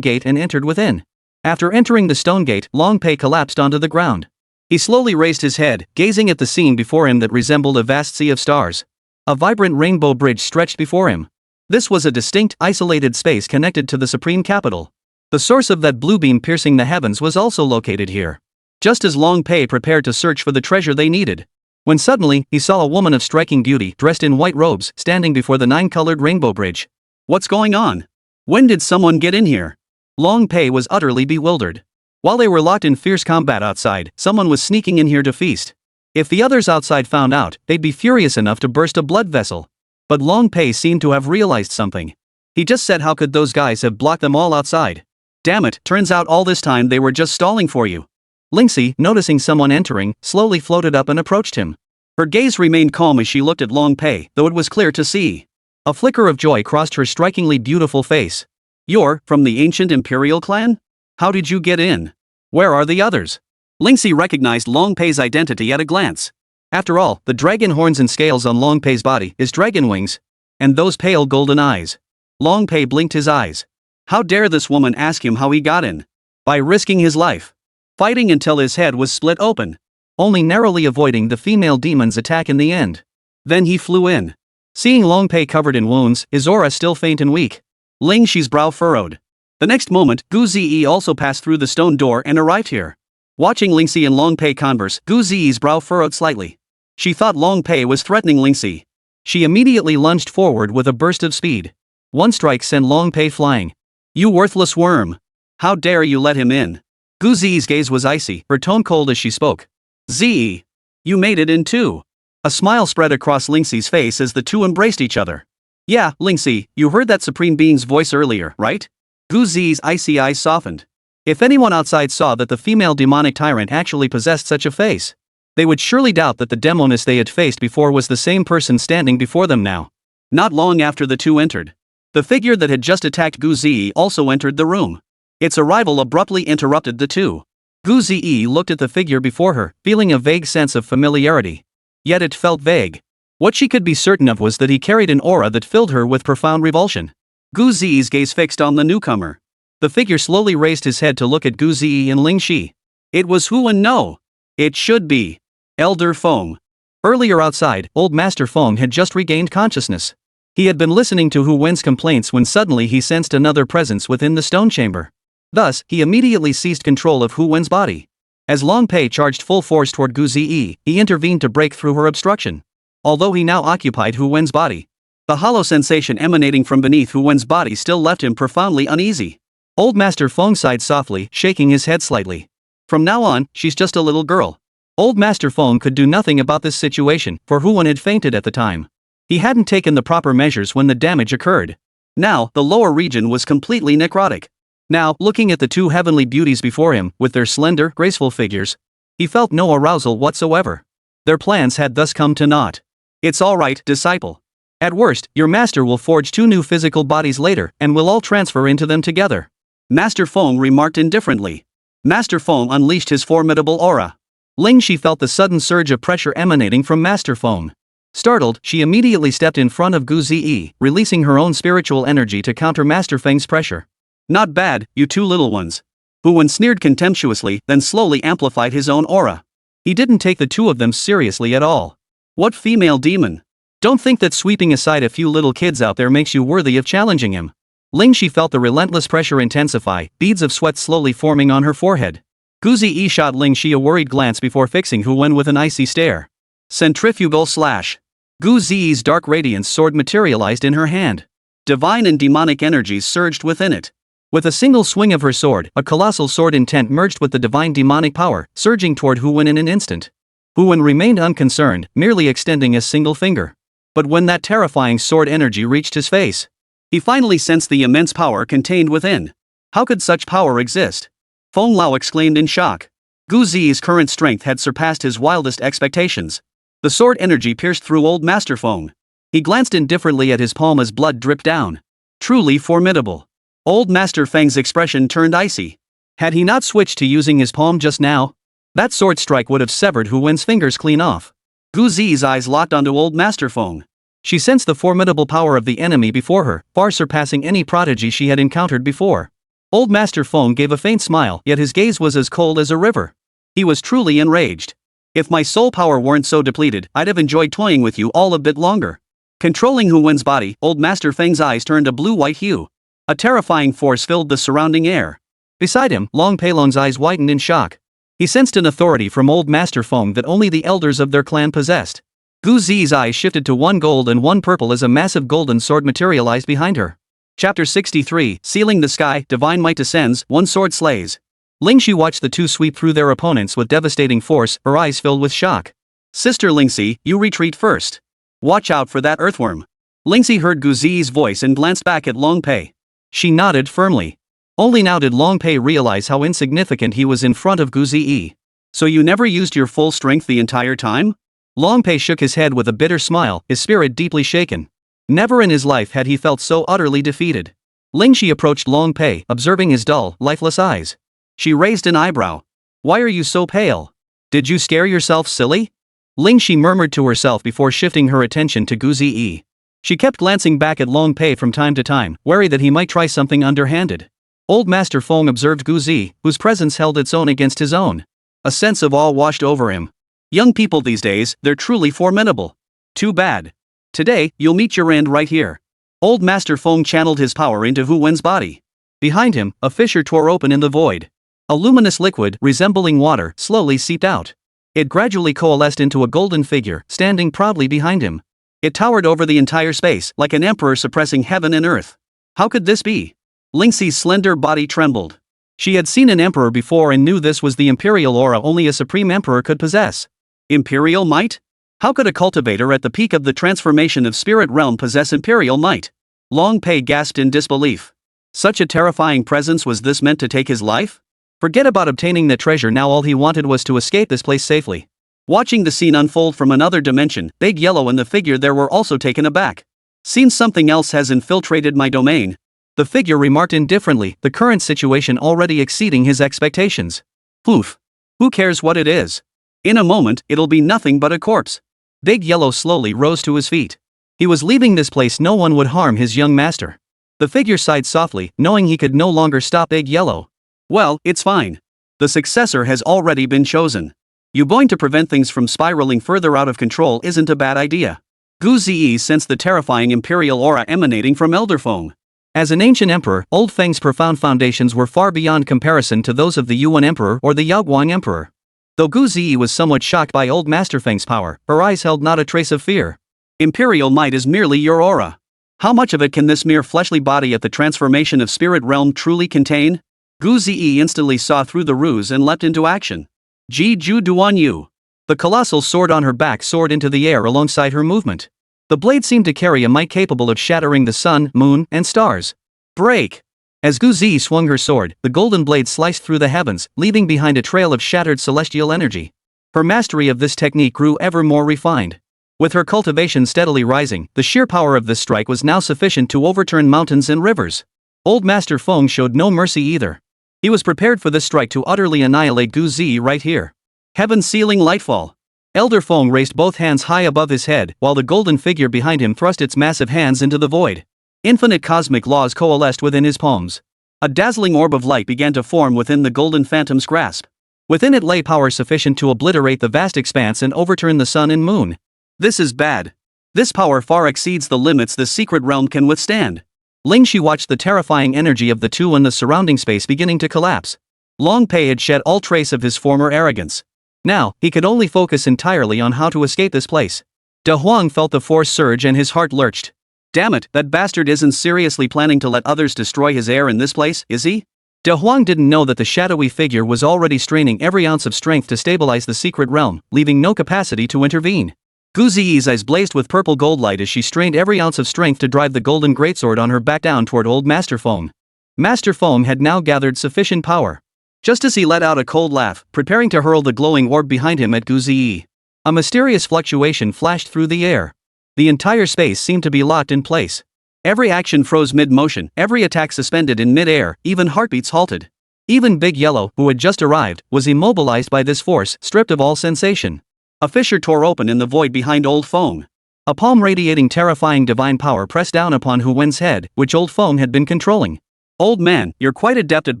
Speaker 1: gate and entered within. After entering the stone gate, Long Pei collapsed onto the ground. He slowly raised his head, gazing at the scene before him that resembled a vast sea of stars. A vibrant rainbow bridge stretched before him. This was a distinct, isolated space connected to the supreme capital. The source of that blue beam piercing the heavens was also located here. Just as Long Pei prepared to search for the treasure they needed, when suddenly, he saw a woman of striking beauty dressed in white robes standing before the nine-colored rainbow bridge. What's going on? When did someone get in here? Long Pei was utterly bewildered. While they were locked in fierce combat outside, someone was sneaking in here to feast. If the others outside found out, they'd be furious enough to burst a blood vessel. But Long Pei seemed to have realized something. He just said, how could those guys have blocked them all outside? Damn it, turns out all this time they were just stalling for you. Lingxi, noticing someone entering, slowly floated up and approached him. Her gaze remained calm as she looked at Long Pei, though it was clear to see. A flicker of joy crossed her strikingly beautiful face. You're from the ancient imperial clan? How did you get in? Where are the others? Lingxi recognized Long Pei's identity at a glance. After all, the dragon horns and scales on Long Pei's body is dragon wings. And those pale golden eyes. Long Pei blinked his eyes. How dare this woman ask him how he got in? By risking his life. Fighting until his head was split open. Only narrowly avoiding the female demon's attack in the end. Then he flew in. Seeing Long Pei covered in wounds, his aura still faint and weak. Lingxi's brow furrowed. The next moment, Gu Ziyi also passed through the stone door and arrived here. Watching Lingxi and Long Pei converse, Gu Ziyi's brow furrowed slightly. She thought Long Pei was threatening Lingxi. She immediately lunged forward with a burst of speed. One strike sent Long Pei flying. You worthless worm! How dare you let him in? Gu Ziyi's gaze was icy, her tone cold as she spoke. Ziyi! You made it in too. A smile spread across Lingxi's face as the two embraced each other. Yeah, Lingxi, you heard that supreme being's voice earlier, right? Gu Ziyi's icy eyes softened. If anyone outside saw that the female demonic tyrant actually possessed such a face, they would surely doubt that the demoness they had faced before was the same person standing before them now. Not long after the two entered, the figure that had just attacked Gu Ziyi also entered the room. Its arrival abruptly interrupted the two. Gu Ziyi looked at the figure before her, feeling a vague sense of familiarity. Yet it felt vague. What she could be certain of was that he carried an aura that filled her with profound revulsion. Gu Ziyi's gaze fixed on the newcomer. The figure slowly raised his head to look at Gu Ziyi and Lingxi. It was Hu and no. It should be Elder Feng. Earlier outside, Old Master Feng had just regained consciousness. He had been listening to Hu Wen's complaints when suddenly he sensed another presence within the stone chamber. Thus, he immediately seized control of Hu Wen's body. As Long Pei charged full force toward Gu Ziyi, he intervened to break through her obstruction. Although he now occupied Hu Wen's body, the hollow sensation emanating from beneath Hu Wen's body still left him profoundly uneasy. Old Master Feng sighed softly, shaking his head slightly. From now on, she's just a little girl. Old Master Feng could do nothing about this situation, for Hu Wen had fainted at the time. He hadn't taken the proper measures when the damage occurred. Now, the lower region was completely necrotic. Now, looking at the two heavenly beauties before him, with their slender, graceful figures, he felt no arousal whatsoever. Their plans had thus come to naught. It's alright, disciple. At worst, your master will forge two new physical bodies later, and we'll all transfer into them together. Master Feng remarked indifferently. Master Feng unleashed his formidable aura. Lingxi felt the sudden surge of pressure emanating from Master Feng. Startled, she immediately stepped in front of Gu Ziyi, releasing her own spiritual energy to counter Master Feng's pressure. Not bad, you two little ones. Hu Wen sneered contemptuously, then slowly amplified his own aura. He didn't take the two of them seriously at all. What female demon? Don't think that sweeping aside a few little kids out there makes you worthy of challenging him. Lingxi felt the relentless pressure intensify, beads of sweat slowly forming on her forehead. Gu Ziyi shot Lingxi a worried glance before fixing Hu Wen with an icy stare. Centrifugal slash. Gu Ziyi's dark radiance sword materialized in her hand. Divine and demonic energies surged within it. With a single swing of her sword, a colossal sword intent merged with the divine demonic power, surging toward Hu Wen in an instant. Hu Wen remained unconcerned, merely extending a single finger. But when that terrifying sword energy reached his face, he finally sensed the immense power contained within. How could such power exist? Feng Lao exclaimed in shock. Gu Ziyi's current strength had surpassed his wildest expectations. The sword energy pierced through Old Master Feng. He glanced indifferently at his palm as blood dripped down. Truly formidable. Old Master Feng's expression turned icy. Had he not switched to using his palm just now? That sword strike would have severed Hu Wen's fingers clean off. Gu Ziyi's eyes locked onto Old Master Feng. She sensed the formidable power of the enemy before her, far surpassing any prodigy she had encountered before. Old Master Feng gave a faint smile, yet his gaze was as cold as a river. He was truly enraged. If my soul power weren't so depleted, I'd have enjoyed toying with you all a bit longer. Controlling Hu Wen's body, Old Master Feng's eyes turned a blue-white hue. A terrifying force filled the surrounding air. Beside him, Long Peilong's eyes widened in shock. He sensed an authority from Old Master Feng that only the elders of their clan possessed. Gu Zi's eyes shifted to one gold and one purple as a massive golden sword materialized behind her. Chapter 63, Sealing the Sky, Divine Might Descends, One Sword Slays. Lingxi watched the two sweep through their opponents with devastating force, her eyes filled with shock. Sister Lingxi, you retreat first. Watch out for that earthworm. Lingxi heard Gu Zi's voice and glanced back at Long Pei. She nodded firmly. Only now did Long Pei realize how insignificant he was in front of Gu Zi. So you never used your full strength the entire time? Long Pei shook his head with a bitter smile, his spirit deeply shaken. Never in his life had he felt so utterly defeated. Lingxi approached Long Pei, observing his dull, lifeless eyes. She raised an eyebrow. Why are you so pale? Did you scare yourself silly? Lingxi murmured to herself before shifting her attention to Gu Zi. She kept glancing back at Long Pei from time to time, wary that he might try something underhanded. Old Master Feng observed Gu Zi, whose presence held its own against his own. A sense of awe washed over him. Young people these days, they're truly formidable. Too bad. Today, you'll meet your end right here. Old Master Feng channeled his power into Hu Wen's body. Behind him, a fissure tore open in the void. A luminous liquid, resembling water, slowly seeped out. It gradually coalesced into a golden figure, standing proudly behind him. It towered over the entire space, like an emperor suppressing heaven and earth. How could this be? Lingxi's slender body trembled. She had seen an emperor before and knew this was the imperial aura only a supreme emperor could possess. Imperial might? How could a cultivator at the peak of the transformation of spirit realm possess imperial might? Long Pei gasped in disbelief. Such a terrifying presence, was this meant to take his life? Forget about obtaining the treasure now, all he wanted was to escape this place safely. Watching the scene unfold from another dimension, Big Yellow and the figure there were also taken aback. Seems something else has infiltrated my domain. The figure remarked indifferently, the current situation already exceeding his expectations. Poof. Who cares what it is? In a moment, it'll be nothing but a corpse. Big Yellow slowly rose to his feet. He was leaving this place, no one would harm his young master. The figure sighed softly, knowing he could no longer stop Big Yellow. Well, it's fine. The successor has already been chosen. You going to prevent things from spiraling further out of control isn't a bad idea. Gu Zi sensed the terrifying imperial aura emanating from Elder Feng. As an ancient emperor, Old Feng's profound foundations were far beyond comparison to those of the Yuan Emperor or the Yaoguang Emperor. Though Gu Zi was somewhat shocked by Old Master Feng's power, her eyes held not a trace of fear. Imperial might is merely your aura. How much of it can this mere fleshly body at the transformation of spirit realm truly contain? Gu Zi instantly saw through the ruse and leapt into action. Ji Ju Duan Yu. The colossal sword on her back soared into the air alongside her movement. The blade seemed to carry a might capable of shattering the sun, moon, and stars. Break! As Gu Zi swung her sword, the golden blade sliced through the heavens, leaving behind a trail of shattered celestial energy. Her mastery of this technique grew ever more refined. With her cultivation steadily rising, the sheer power of this strike was now sufficient to overturn mountains and rivers. Old Master Feng showed no mercy either. He was prepared for this strike to utterly annihilate Gu Zi right here. Heaven-sealing lightfall. Elder Feng raised both hands high above his head, while the golden figure behind him thrust its massive hands into the void. Infinite cosmic laws coalesced within his palms. A dazzling orb of light began to form within the golden phantom's grasp. Within it lay power sufficient to obliterate the vast expanse and overturn the sun and moon. This is bad. This power far exceeds the limits the secret realm can withstand. Lingxi watched the terrifying energy of the two and the surrounding space beginning to collapse. Long Pei had shed all trace of his former arrogance. Now, he could only focus entirely on how to escape this place. De Huang felt the force surge and his heart lurched. Damn it, that bastard isn't seriously planning to let others destroy his heir in this place, is he? De Huang didn't know that the shadowy figure was already straining every ounce of strength to stabilize the secret realm, leaving no capacity to intervene. Gu Zi's eyes blazed with purple gold light as she strained every ounce of strength to drive the golden greatsword on her back down toward Old Master Feng. Master Feng had now gathered sufficient power. Just as he let out a cold laugh, preparing to hurl the glowing orb behind him at Gu Zi, a mysterious fluctuation flashed through the air. The entire space seemed to be locked in place. Every action froze mid-motion, every attack suspended in mid-air, even heartbeats halted. Even Big Yellow, who had just arrived, was immobilized by this force, stripped of all sensation. A fissure tore open in the void behind Old Feng. A palm radiating terrifying divine power pressed down upon Hu Wen's head, which Old Feng had been controlling.
Speaker 2: Old man, you're quite adept at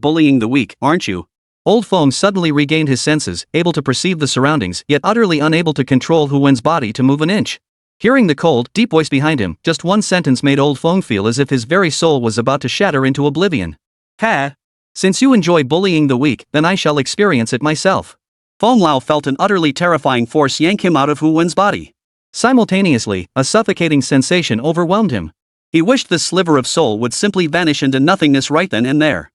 Speaker 2: bullying the weak, aren't you?
Speaker 1: Old Feng suddenly regained his senses, able to perceive the surroundings, yet utterly unable to control Hu Wen's body to move an inch. Hearing the cold, deep voice behind him, just one sentence made Old Feng feel as if his very soul was about to shatter into oblivion. Ha! Since you enjoy bullying the weak, then I shall experience it myself.
Speaker 2: Feng Lao felt an utterly terrifying force yank him out of Hu Wen's body.
Speaker 1: Simultaneously, a suffocating sensation overwhelmed him.
Speaker 2: He wished this sliver of soul would simply vanish into nothingness right then and there.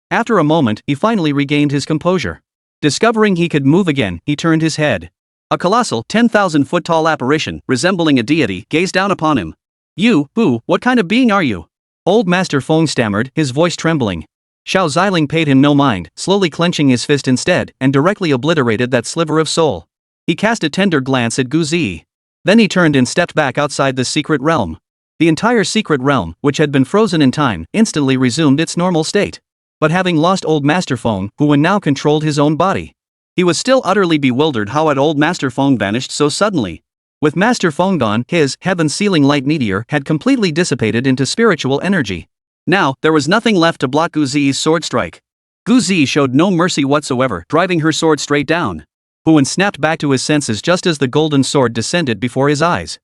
Speaker 1: After a moment, he finally regained his composure. Discovering he could move again, he turned his head.
Speaker 2: A colossal, 10,000-foot-tall apparition, resembling a deity, gazed down upon him. You, what kind of being are you?
Speaker 1: Old Master Feng stammered, his voice trembling. Xiao Ziling paid him no mind, slowly clenching his fist instead, and directly obliterated that sliver of soul. He cast a tender glance at Gu Zi. Then he turned and stepped back outside the secret realm. The entire secret realm, which had been frozen in time, instantly resumed its normal state. But having lost Old Master Feng, Hu now controlled his own body.
Speaker 2: He was still utterly bewildered how had Old Master Feng vanished so suddenly.
Speaker 1: With Master Feng gone, his heaven-sealing light meteor had completely dissipated into spiritual energy.
Speaker 2: Now, there was nothing left to block Gu Zi's sword strike. Gu Zi showed no mercy whatsoever, driving her sword straight down.
Speaker 1: Hu snapped back to his senses just as the golden sword descended before his eyes.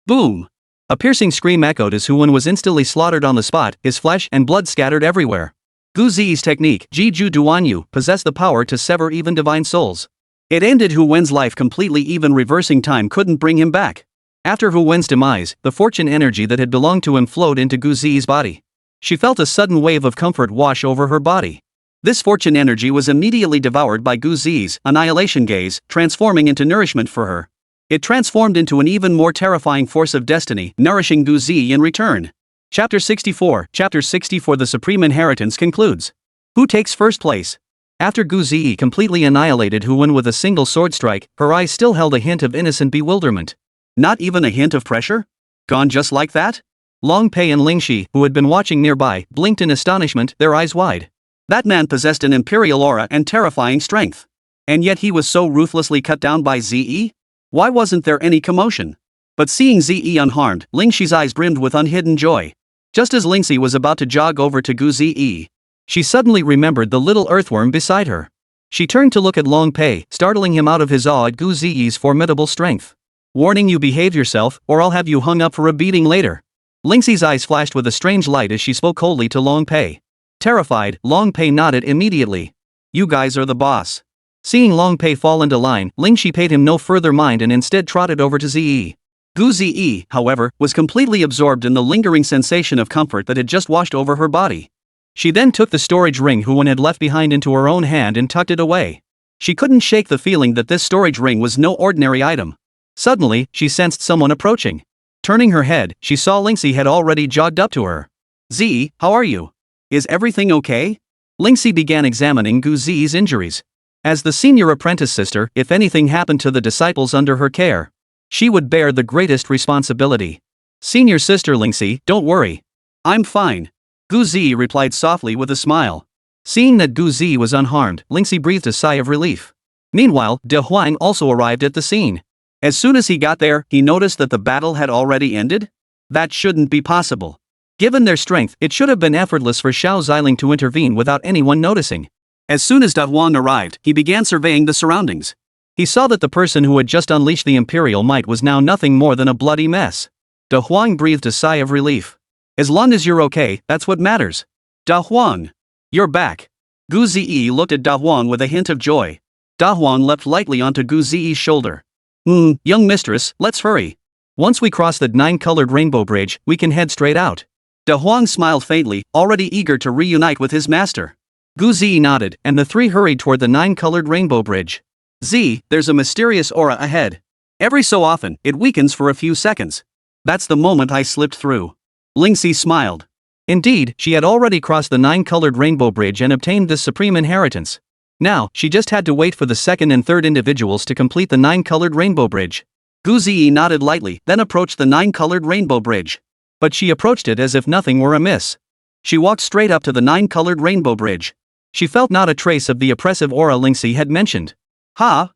Speaker 2: Boom!
Speaker 1: A piercing scream echoed as Hu was instantly slaughtered on the spot, his flesh and blood scattered everywhere. Gu Zi's technique, Jiju Duanyu, possessed the power to sever even divine souls.
Speaker 2: It ended Hu Wen's life completely, even reversing time couldn't bring him back.
Speaker 1: After Hu Wen's demise, the fortune energy that had belonged to him flowed into Gu Zi's body. She felt a sudden wave of comfort wash over her body.
Speaker 2: This fortune energy was immediately devoured by Gu Zi's annihilation gaze, transforming into nourishment for her. It transformed into an even more terrifying force of destiny, nourishing Gu Zi in return. Chapter 64 The Supreme Inheritance concludes. Who takes first place?
Speaker 1: After Gu Zi completely annihilated Hu Wen with a single sword strike, her eyes still held a hint of innocent bewilderment.
Speaker 2: Not even a hint of pressure? Gone just like that?
Speaker 1: Long Pei and Lingxi, who had been watching nearby, blinked in astonishment, their eyes wide.
Speaker 2: That man possessed an imperial aura and terrifying strength. And yet he was so ruthlessly cut down by Zi? Why wasn't there any commotion? But seeing Zi unharmed, Lingxi's eyes brimmed with unhidden joy. Just as Lingxi was about to jog over to Gu Zi, she suddenly remembered the little earthworm beside her. She turned to look at Long Pei, startling him out of his awe at Gu Zi's formidable strength. Warning, you behave yourself, or I'll have you hung up for a beating later. Lingxi's eyes flashed with a strange light as she spoke coldly to Long Pei. Terrified, Long Pei nodded immediately. You guys are the boss. Seeing Long Pei fall into line, Lingxi paid him no further mind and instead trotted over to Zi. Gu Zi, however, was completely absorbed in the lingering sensation of comfort that had just washed over her body. She then took the storage ring Hu Wen had left behind into her own hand and tucked it away. She couldn't shake the feeling that this storage ring was no ordinary item. Suddenly, she sensed someone approaching. Turning her head, she saw Lingxi had already jogged up to her. Zi, how are you? Is everything okay? Lingxi began examining Gu Zi's injuries. As the senior apprentice sister, if anything happened to the disciples under her care, she would bear the greatest responsibility. Senior sister Lingxi, don't worry. I'm fine. Gu Zi replied softly with a smile. Seeing that Gu Zi was unharmed, Lingxi breathed a sigh of relief. Meanwhile, De Huang also arrived at the scene. As soon as he got there, he noticed that the battle had already ended? That shouldn't be possible. Given their strength, it should have been effortless for Xiao Ziling to intervene without anyone noticing. As soon as De Huang arrived, he began surveying the surroundings. He saw that the person who had just unleashed the imperial might was now nothing more than a bloody mess. De Huang breathed a sigh of relief. As long as you're okay, that's what matters. De Huang. You're back. Gu Zi looked at De Huang with a hint of joy. De Huang leapt lightly onto Gu Zi's shoulder. Young mistress, let's hurry. Once we cross the 9-colored rainbow bridge, we can head straight out. De Huang smiled faintly, already eager to reunite with his master. Gu Zi nodded, and the three hurried toward the 9-colored rainbow bridge. Zi, there's a mysterious aura ahead. Every so often, it weakens for a few seconds. That's the moment I slipped through. Lingxi smiled. Indeed, she had already crossed the 9-colored rainbow bridge and obtained this supreme inheritance. Now, she just had to wait for the second and third individuals to complete the 9-colored rainbow bridge. Gu Zi nodded lightly, then approached the 9-colored rainbow bridge. But she approached it as if nothing were amiss. She walked straight up to the 9-colored rainbow bridge. She felt not a trace of the oppressive aura Lingxi had mentioned. How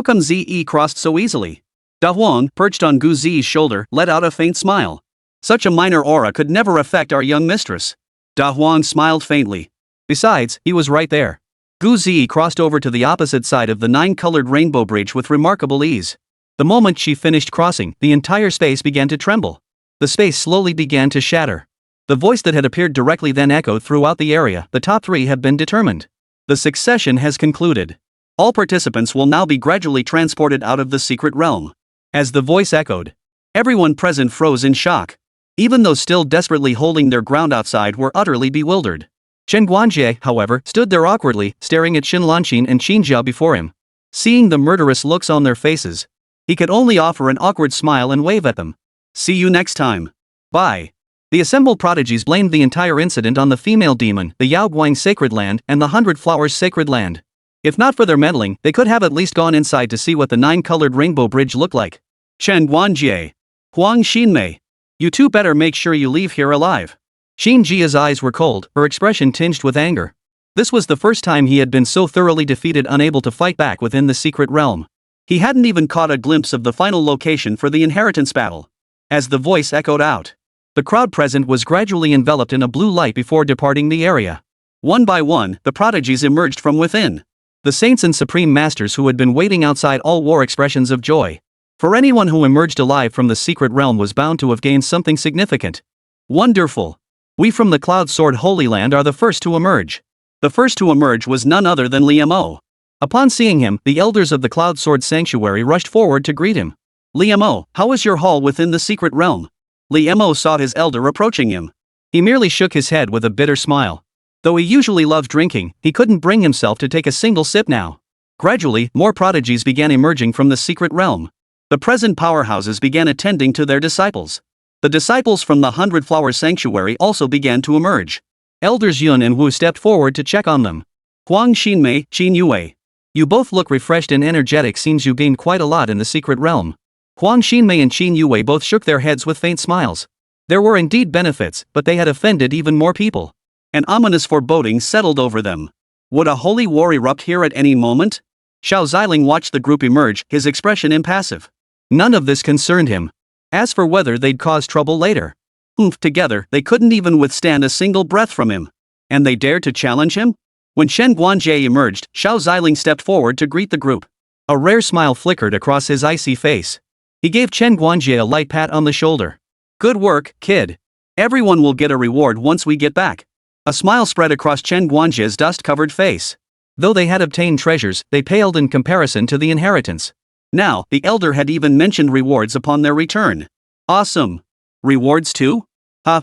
Speaker 2: come Zi crossed so easily? Da Huang, perched on Gu Zi's shoulder, let out a faint smile. Such a minor aura could never affect our young mistress. Da Huang smiled faintly.
Speaker 1: Besides, he was right there.
Speaker 2: Gu Zi crossed over to the opposite side of the 9-colored rainbow bridge with remarkable ease.
Speaker 1: The moment she finished crossing, the entire space began to tremble. The space slowly began to shatter. The voice that had appeared directly then echoed throughout the area. The top 3 have been determined. The succession has concluded. All participants will now be gradually transported out of the secret realm. As the voice echoed,
Speaker 2: everyone present froze in shock. Even those still desperately holding their ground outside were utterly bewildered.
Speaker 1: Chen Guanjie, however, stood there awkwardly, staring at Xin Lanqin and Qin Jia before him. Seeing the murderous looks on their faces, he could only offer an awkward smile and wave at them.
Speaker 2: See you next time.
Speaker 1: Bye. The assembled prodigies blamed the entire incident on the female demon, the Yaoguang Sacred Land, and the 100 Flowers Sacred Land. If not for their meddling, they could have at least gone inside to see what the 9-colored rainbow bridge looked like.
Speaker 2: Chen Guanjie. Huang Xinmei. You two better make sure you leave here alive.
Speaker 1: Xin Jia's eyes were cold, her expression tinged with anger. This was the first time he had been so thoroughly defeated, unable to fight back within the secret realm.
Speaker 2: He hadn't even caught a glimpse of the final location for the inheritance battle. As the voice echoed out,
Speaker 1: the crowd present was gradually enveloped in a blue light before departing the area.
Speaker 2: One by one, the prodigies emerged from within.
Speaker 1: The saints and supreme masters who had been waiting outside all wore expressions of joy. For anyone who emerged alive from the secret realm was bound to have gained something significant.
Speaker 2: Wonderful.
Speaker 1: We from the Cloud Sword Holy Land are the first to emerge.
Speaker 2: The first to emerge was none other than Liamo.
Speaker 1: Upon seeing him, the elders of the Cloud Sword Sanctuary rushed forward to greet him.
Speaker 2: Liamo, how is your haul within the secret realm? Liamo saw his elder approaching him.
Speaker 1: He merely shook his head with a bitter smile. Though he usually loved drinking, he couldn't bring himself to take a single sip now. Gradually, more prodigies began emerging from the secret realm.
Speaker 2: The present powerhouses began attending to their disciples. The disciples from the 100 Flowers Sanctuary also began to emerge.
Speaker 1: Elders Yun and Wu stepped forward to check on them.
Speaker 2: Huang Xinmei, Qin Yue.
Speaker 1: You both look refreshed and energetic, seems you gained quite a lot in the secret realm. Huang Xinmei and Qin Yue both shook their heads with faint smiles. There were indeed benefits, but they had offended even more people.
Speaker 2: An ominous foreboding settled over them. Would a holy war erupt here at any moment? Xiao Ziling watched the group emerge, his expression impassive.
Speaker 1: None of this concerned him. As for whether they'd cause trouble later,
Speaker 2: together they couldn't even withstand a single breath from him. And they dared to challenge him? When Shen Guanjie emerged, Xiao Ziling stepped forward to greet the group.
Speaker 1: A rare smile flickered across his icy face. He gave Chen Guanjie a light pat on the shoulder.
Speaker 2: Good work, kid. Everyone will get a reward once we get back. A smile spread across Chen Guanjie's dust-covered face.
Speaker 1: Though they had obtained treasures, they paled in comparison to the inheritance.
Speaker 2: Now, the elder had even mentioned rewards upon their return. Awesome. Rewards too?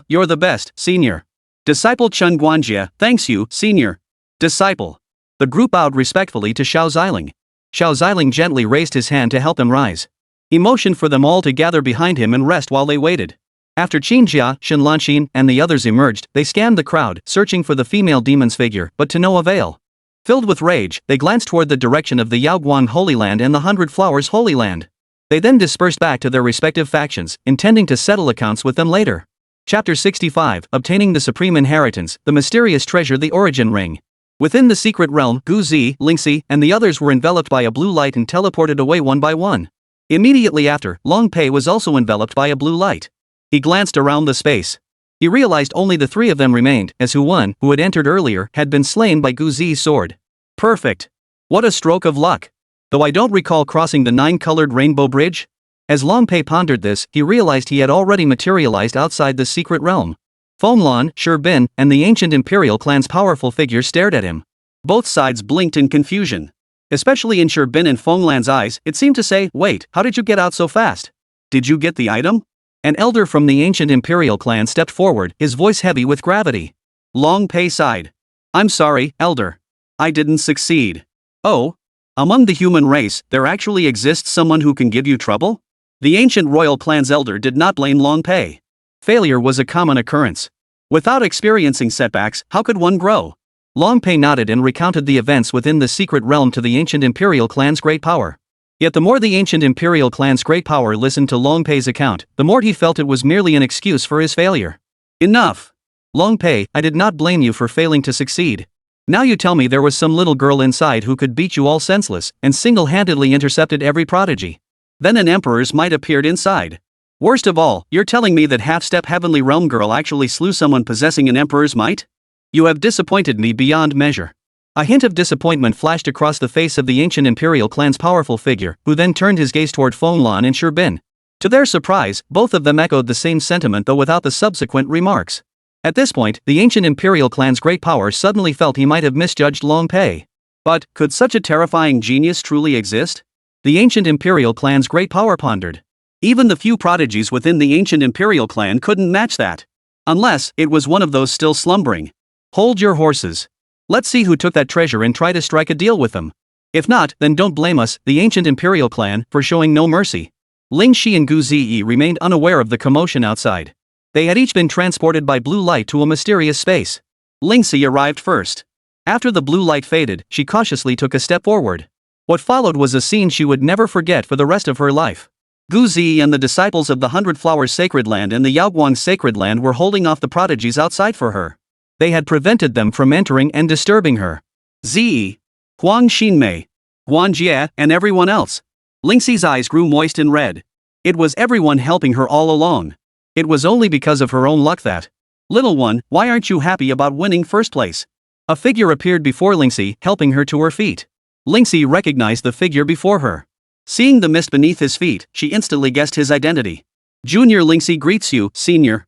Speaker 1: You're the best, senior.
Speaker 2: Disciple Chen Guanjie, thanks you, senior. Disciple.
Speaker 1: The group bowed respectfully to Xiao Ziling. Xiao Ziling gently raised his hand to help them rise. He motioned for them all to gather behind him and rest while they waited. After Qin Jia, Xin Lanqin, and the others emerged, they scanned the crowd, searching for the female demon's figure, but to no avail. Filled with rage, they glanced toward the direction of the Yaoguang Holy Land and the 100 Flowers Holy Land. They then dispersed back to their respective factions, intending to settle accounts with them later. Chapter 65, Obtaining the Supreme Inheritance, the Mysterious Treasure, the Origin Ring. Within the secret realm, Gu Zi, Lingxi, and the others were enveloped by a blue light and teleported away one by one. Immediately after, Long Pei was also enveloped by a blue light. He glanced around the space. He realized only the 3 of them remained, as Huan, who had entered earlier, had been slain by Gu Zi's sword. Perfect. What a stroke of luck. Though I don't recall crossing the 9-colored rainbow bridge? As Long Pei pondered this, he realized he had already materialized outside the secret realm. Fenglan, Sherbin, and the ancient imperial clan's powerful figures stared at him.
Speaker 2: Both sides blinked in confusion. Especially in Sherbin and Fenglan's eyes, it seemed to say, wait, how did you get out so fast? Did you get the item?
Speaker 1: An elder from the ancient imperial clan stepped forward, his voice heavy with gravity.
Speaker 2: Long Pei sighed. I'm sorry, elder. I didn't succeed.
Speaker 1: Oh?
Speaker 2: Among the human race, there actually exists someone who can give you trouble? The ancient royal clan's elder did not blame Long Pei.
Speaker 1: Failure was a common occurrence.
Speaker 2: Without experiencing setbacks, how could one grow?
Speaker 1: Long Pei nodded and recounted the events within the secret realm to the ancient imperial clan's great power. Yet the more the ancient imperial clan's great power listened to Long Pei's account, the more he felt it was merely an excuse for his failure.
Speaker 2: Enough!
Speaker 1: Long Pei, I did not blame you for failing to succeed. Now you tell me there was some little girl inside who could beat you all senseless, and single-handedly intercepted every prodigy.
Speaker 2: Then an emperor's might appeared inside. Worst of all, you're telling me that half-step heavenly realm girl actually slew someone possessing an emperor's might? You have disappointed me beyond measure. A hint of disappointment flashed across the face of the ancient imperial clan's powerful figure, who then turned his gaze toward Fonlan and Sherbin. To their surprise, both of them echoed the same sentiment though without the subsequent remarks. At this point, the ancient imperial clan's great power suddenly felt he might have misjudged Long Pei. But, could such a terrifying genius truly exist? The ancient imperial clan's great power pondered. Even the few prodigies within the ancient imperial clan couldn't match that. Unless, it was one of those still slumbering. Hold your horses. Let's see who took that treasure and try to strike a deal with them. If not, then don't blame us, the ancient imperial clan, for showing no mercy. Ling Shi and Gu Ziyi remained unaware of the commotion outside. They had each been transported by blue light to a mysterious space. Ling Shi arrived first. After the blue light faded, she cautiously took a step forward. What followed was a scene she would never forget for the rest of her life. Gu Ziyi and the disciples of the Hundred Flowers Sacred Land and the Yaoguang Sacred Land were holding off the prodigies outside for her. They had prevented them from entering and disturbing her. Ziyi, Huang Xinmei, Huan Jie, and everyone else. Ling Xi's eyes grew moist and red. It was everyone helping her all along. It was only because of her own luck that. Little one, why aren't you happy about winning first place? A figure appeared before Ling Xi, helping her to her feet. Ling Xi recognized the figure before her. Seeing the mist beneath his feet, she instantly guessed his identity. Junior Ling Xi greets you, senior.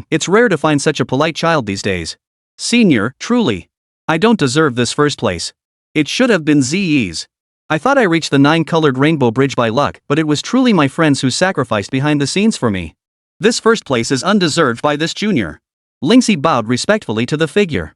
Speaker 2: It's rare to find such a polite child these days. Senior, truly. I don't deserve this first place. It should have been Ziyi's. I thought I reached the 9-colored rainbow bridge by luck, but it was truly my friends who sacrificed behind the scenes for me. This first place is undeserved by this junior. Ling Xi bowed respectfully to the figure.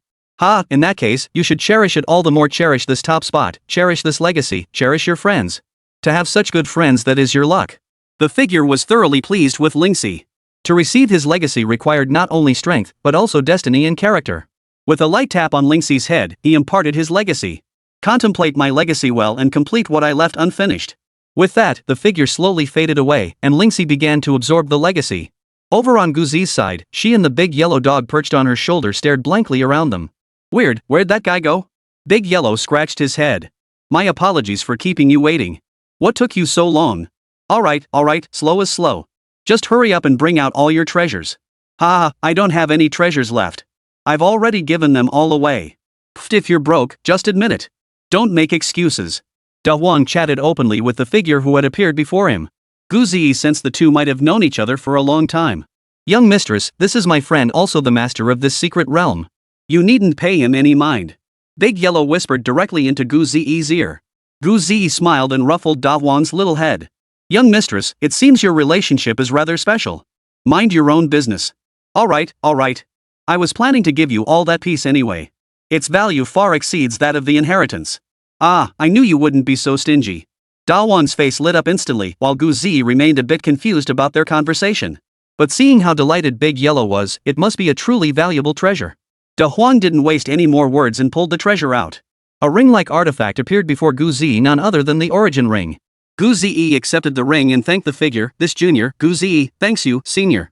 Speaker 2: In that case, you should cherish it all the more. Cherish this top spot, cherish this legacy, cherish your friends. To have such good friends, that is your luck. The figure was thoroughly pleased with Ling Xi. To receive his legacy required not only strength, but also destiny and character. With a light tap on Ling Xi's head, he imparted his legacy. Contemplate my legacy well and complete what I left unfinished. With that, the figure slowly faded away, and Ling Xi began to absorb the legacy. Over on Gu Zi's side, she and the big yellow dog perched on her shoulder stared blankly around them. Weird, where'd that guy go? Big Yellow scratched his head. My apologies for keeping you waiting. What took you so long? Alright, slow is slow. Just hurry up and bring out all your treasures. I don't have any treasures left. I've already given them all away. Pfft, if you're broke, just admit it. Don't make excuses. Da Huang chatted openly with the figure who had appeared before him. Gu Ziyi sensed the two might have known each other for a long time. Young mistress, this is my friend, also the master of this secret realm. You needn't pay him any mind. Big Yellow whispered directly into Gu Ziyi's ear. Gu Ziyi smiled and ruffled Da Huang's little head. Young mistress, it seems your relationship is rather special. Mind your own business. Alright. I was planning to give you all that piece anyway. Its value far exceeds that of the inheritance. I knew you wouldn't be so stingy. Da Huang's face lit up instantly, while Gu Ziyi remained a bit confused about their conversation. But seeing how delighted Big Yellow was, it must be a truly valuable treasure. Da Huang didn't waste any more words and pulled the treasure out. A ring-like artifact appeared before Gu Ziyi, none other than the origin ring. Gu Ziyi accepted the ring and thanked the figure. This junior, Gu Ziyi, thanks you, senior.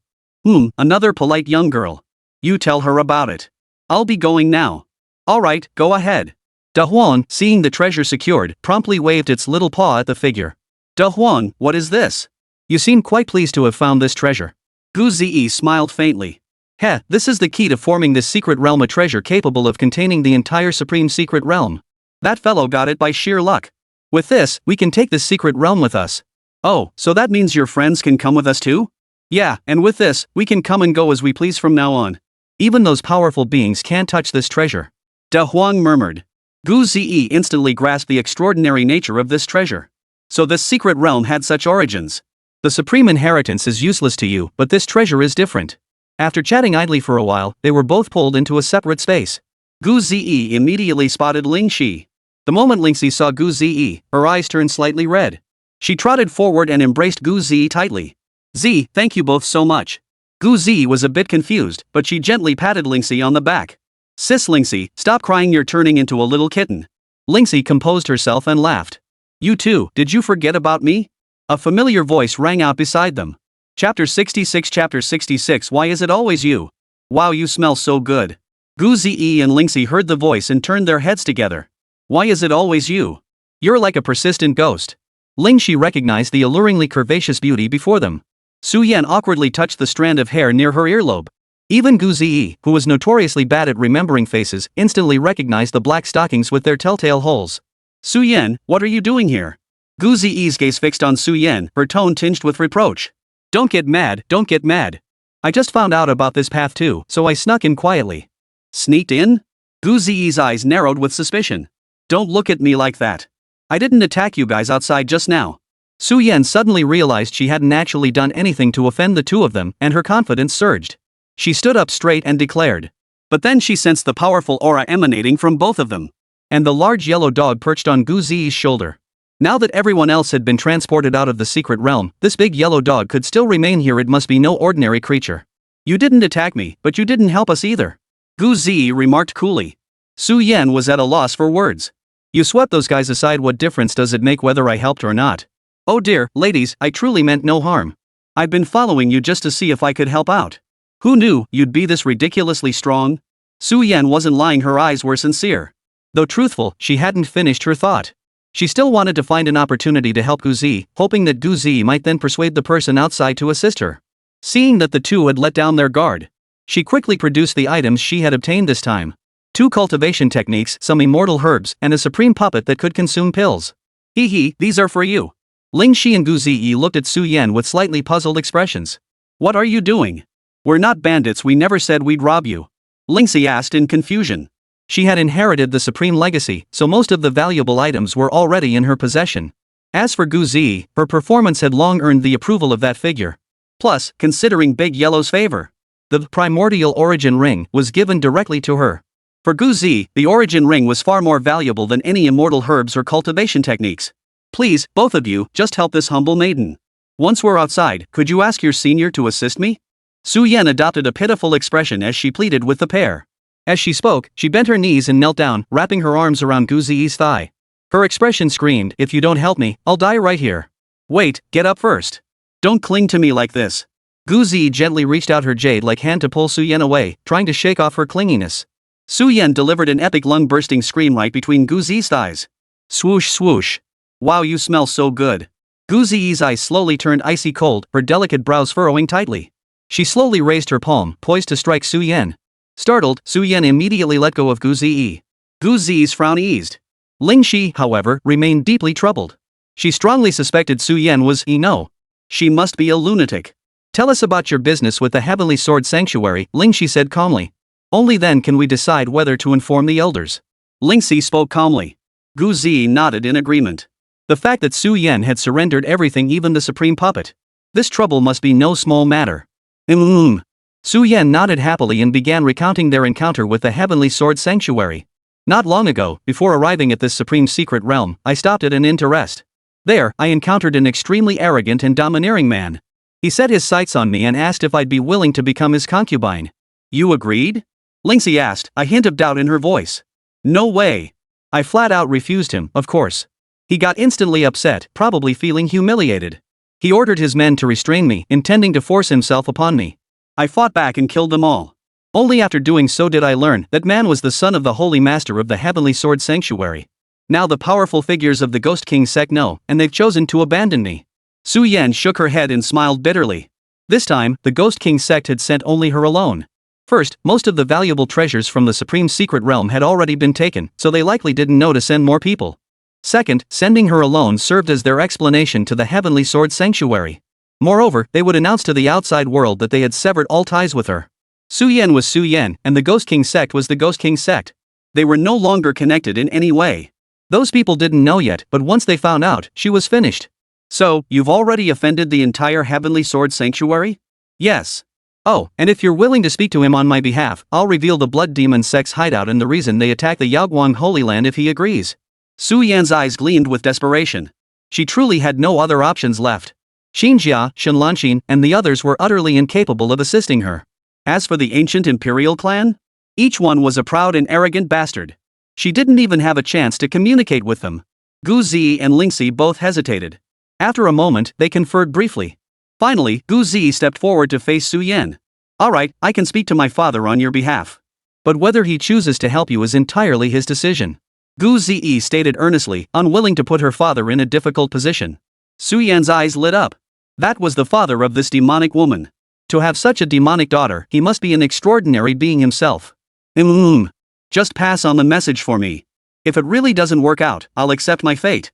Speaker 2: Another polite young girl. You tell her about it. I'll be going now. Alright, go ahead. Da Huang, seeing the treasure secured, promptly waved its little paw at the figure. Da Huang, what is this? You seem quite pleased to have found this treasure. Gu Ziyi smiled faintly. This is the key to forming this secret realm, a treasure capable of containing the entire supreme secret realm. That fellow got it by sheer luck. With this, we can take this secret realm with us. Oh, so that means your friends can come with us too? Yeah, and with this, we can come and go as we please from now on. Even those powerful beings can't touch this treasure. Da Huang murmured. Gu Ziyi instantly grasped the extraordinary nature of this treasure. So this secret realm had such origins. The supreme inheritance is useless to you, but this treasure is different. After chatting idly for a while, they were both pulled into a separate space. Gu Ziyi immediately spotted Ling Shi. The moment Ling Xi saw Gu Ziyi, her eyes turned slightly red. She trotted forward and embraced Gu Ziyi tightly. Thank you both so much. Gu Ziyi was a bit confused, but she gently patted Ling Xi on the back. Sis Ling Xi, stop crying, you're turning into a little kitten. Ling Xi composed herself and laughed. You too, did you forget about me? A familiar voice rang out beside them. Chapter 66. Why is it always you? Wow, you smell so good. Gu Ziyi and Ling Xi heard the voice and turned their heads together. Why is it always you? You're like a persistent ghost.
Speaker 1: Ling Shi recognized the alluringly curvaceous beauty before them.
Speaker 2: Su Yan awkwardly touched the strand of hair near her earlobe.
Speaker 1: Even Gu Ziyi, who was notoriously bad at remembering faces, instantly recognized the black stockings with their telltale holes.
Speaker 2: Su Yan, what are you doing here? Gu Ziyi's gaze fixed on Su Yan, her tone tinged with reproach.
Speaker 1: Don't get mad, don't get mad. I just found out about this path too, so I snuck in quietly.
Speaker 2: Sneaked in? Gu Ziyi's eyes narrowed with suspicion. Don't look at me like that. I didn't attack you guys outside just now.
Speaker 1: Su Yan suddenly realized she hadn't actually done anything to offend the two of them, and her confidence surged. She stood up straight and declared.
Speaker 2: But then she sensed the powerful aura emanating from both of them.
Speaker 1: And the large yellow dog perched on Gu Ziyi's shoulder. Now that everyone else had been transported out of the secret realm, this big yellow dog could still remain here. It must be no ordinary creature.
Speaker 2: You didn't attack me, but you didn't help us either. Gu Ziyi remarked coolly. Su Yan was at a loss for words.
Speaker 1: You swept those guys aside. What difference does it make whether I helped or not?
Speaker 2: Oh dear, ladies, I truly meant no harm. I've been following you just to see if I could help out. Who knew you'd be this ridiculously strong? Su Yan wasn't lying, her eyes were sincere.
Speaker 1: Though truthful, she hadn't finished her thought. She still wanted to find an opportunity to help Gu Ziyi, hoping that Gu Ziyi might then persuade the person outside to assist her. Seeing that the two had let down their guard, she quickly produced the items she had obtained this time. 2 cultivation techniques, some immortal herbs, and a supreme puppet that could consume pills.
Speaker 2: Hee, these are for you.
Speaker 1: Ling Shi and Gu Ziyi looked at Su Yan with slightly puzzled expressions.
Speaker 2: What are you doing? We're not bandits, we never said we'd rob you. Ling Shi asked in confusion.
Speaker 1: She had inherited the supreme legacy, so most of the valuable items were already in her possession. As for Gu Ziyi, her performance had long earned the approval of that figure.
Speaker 2: Plus, considering Big Yellow's favor,
Speaker 1: the primordial origin ring was given directly to her.
Speaker 2: For Gu Ziyi, the origin ring was far more valuable than any immortal herbs or cultivation techniques. Please, both of you, just help this humble maiden. Once we're outside, could you ask your senior to assist me? Su Yan adopted a pitiful expression as she pleaded with the pair.
Speaker 1: As she spoke, she bent her knees and knelt down, wrapping her arms around Gu Ziyi's thigh. Her expression screamed, if you don't help me, I'll die right here.
Speaker 2: Wait, get up first. Don't cling to me like this.
Speaker 1: Gu Ziyi gently reached out her jade-like hand to pull Su Yan away, trying to shake off her clinginess.
Speaker 2: Su Yan delivered an epic lung-bursting scream right between Gu Ziyi's thighs. Swoosh swoosh. Wow, you smell so good. Gu Ziyi's eyes slowly turned icy cold, her delicate brows furrowing tightly.
Speaker 1: She slowly raised her palm, poised to strike Su Yan. Startled, Su Yan immediately let go of Gu Ziyi.
Speaker 2: Gu Ziyi's frown eased.
Speaker 1: Ling Shi, however, remained deeply troubled. She strongly suspected Su Yan was,
Speaker 2: She must be a lunatic.
Speaker 1: Tell us about your business with the Heavenly Sword Sanctuary, Ling Shi said calmly. Only then can we decide whether to inform the elders.
Speaker 2: Ling Shi spoke calmly. Gu Ziyi nodded in agreement.
Speaker 1: The fact that Su Yan had surrendered everything, even the supreme puppet. This trouble must be no small matter. Su Yan nodded happily and began recounting their encounter with the Heavenly Sword Sanctuary. Not long ago, before arriving at this supreme secret realm, I stopped at an inn to rest. There, I encountered an extremely arrogant and domineering man. He set his sights on me and asked if I'd be willing to become his concubine.
Speaker 2: You agreed? Ling Shi asked, a hint of doubt in her voice. No way.
Speaker 1: I flat out refused him, of course. He got instantly upset, probably feeling humiliated. He ordered his men to restrain me, intending to force himself upon me.
Speaker 2: I fought back and killed them all.
Speaker 1: Only after doing so did I learn that man was the son of the Holy Master of the Heavenly Sword Sanctuary. Now the powerful figures of the Ghost King Sect know, and they've chosen to abandon me.
Speaker 2: Su Yan shook her head and smiled bitterly.
Speaker 1: This time, the Ghost King Sect had sent only her alone. First, most of the valuable treasures from the Supreme Secret Realm had already been taken, so they likely didn't know to send more people. Second, sending her alone served as their explanation to the Heavenly Sword Sanctuary. Moreover, they would announce to the outside world that they had severed all ties with her. Su Yan was Su Yan, and the Ghost King Sect was the Ghost King Sect.
Speaker 2: They were no longer connected in any way.
Speaker 1: Those people didn't know yet, but once they found out, she was finished.
Speaker 2: So, you've already offended the entire Heavenly Sword Sanctuary?
Speaker 1: Yes. Oh, and if you're willing to speak to him on my behalf, I'll reveal the Blood Demon Sect's hideout and the reason they attacked the Yaoguang Holy Land if he agrees.
Speaker 2: Su Yan's eyes gleamed with desperation.
Speaker 1: She truly had no other options left. Xinjia, Shenlanxin, and the others were utterly incapable of assisting her.
Speaker 2: As for the ancient imperial clan, each one was a proud and arrogant bastard. She didn't even have a chance to communicate with them. Gu Ziyi and Ling Shi both hesitated. After a moment, they conferred briefly. Finally, Gu Ziyi stepped forward to face Su Yan. Alright, I can speak to my father on your behalf.
Speaker 1: But whether he chooses to help you is entirely his decision.
Speaker 2: Gu Ziyi stated earnestly, unwilling to put her father in a difficult position. Su Yan's eyes lit up. That was the father of this demonic woman. To have such a demonic daughter, he must be an extraordinary being himself. Just pass on the message for me. If it really doesn't work out, I'll accept my fate.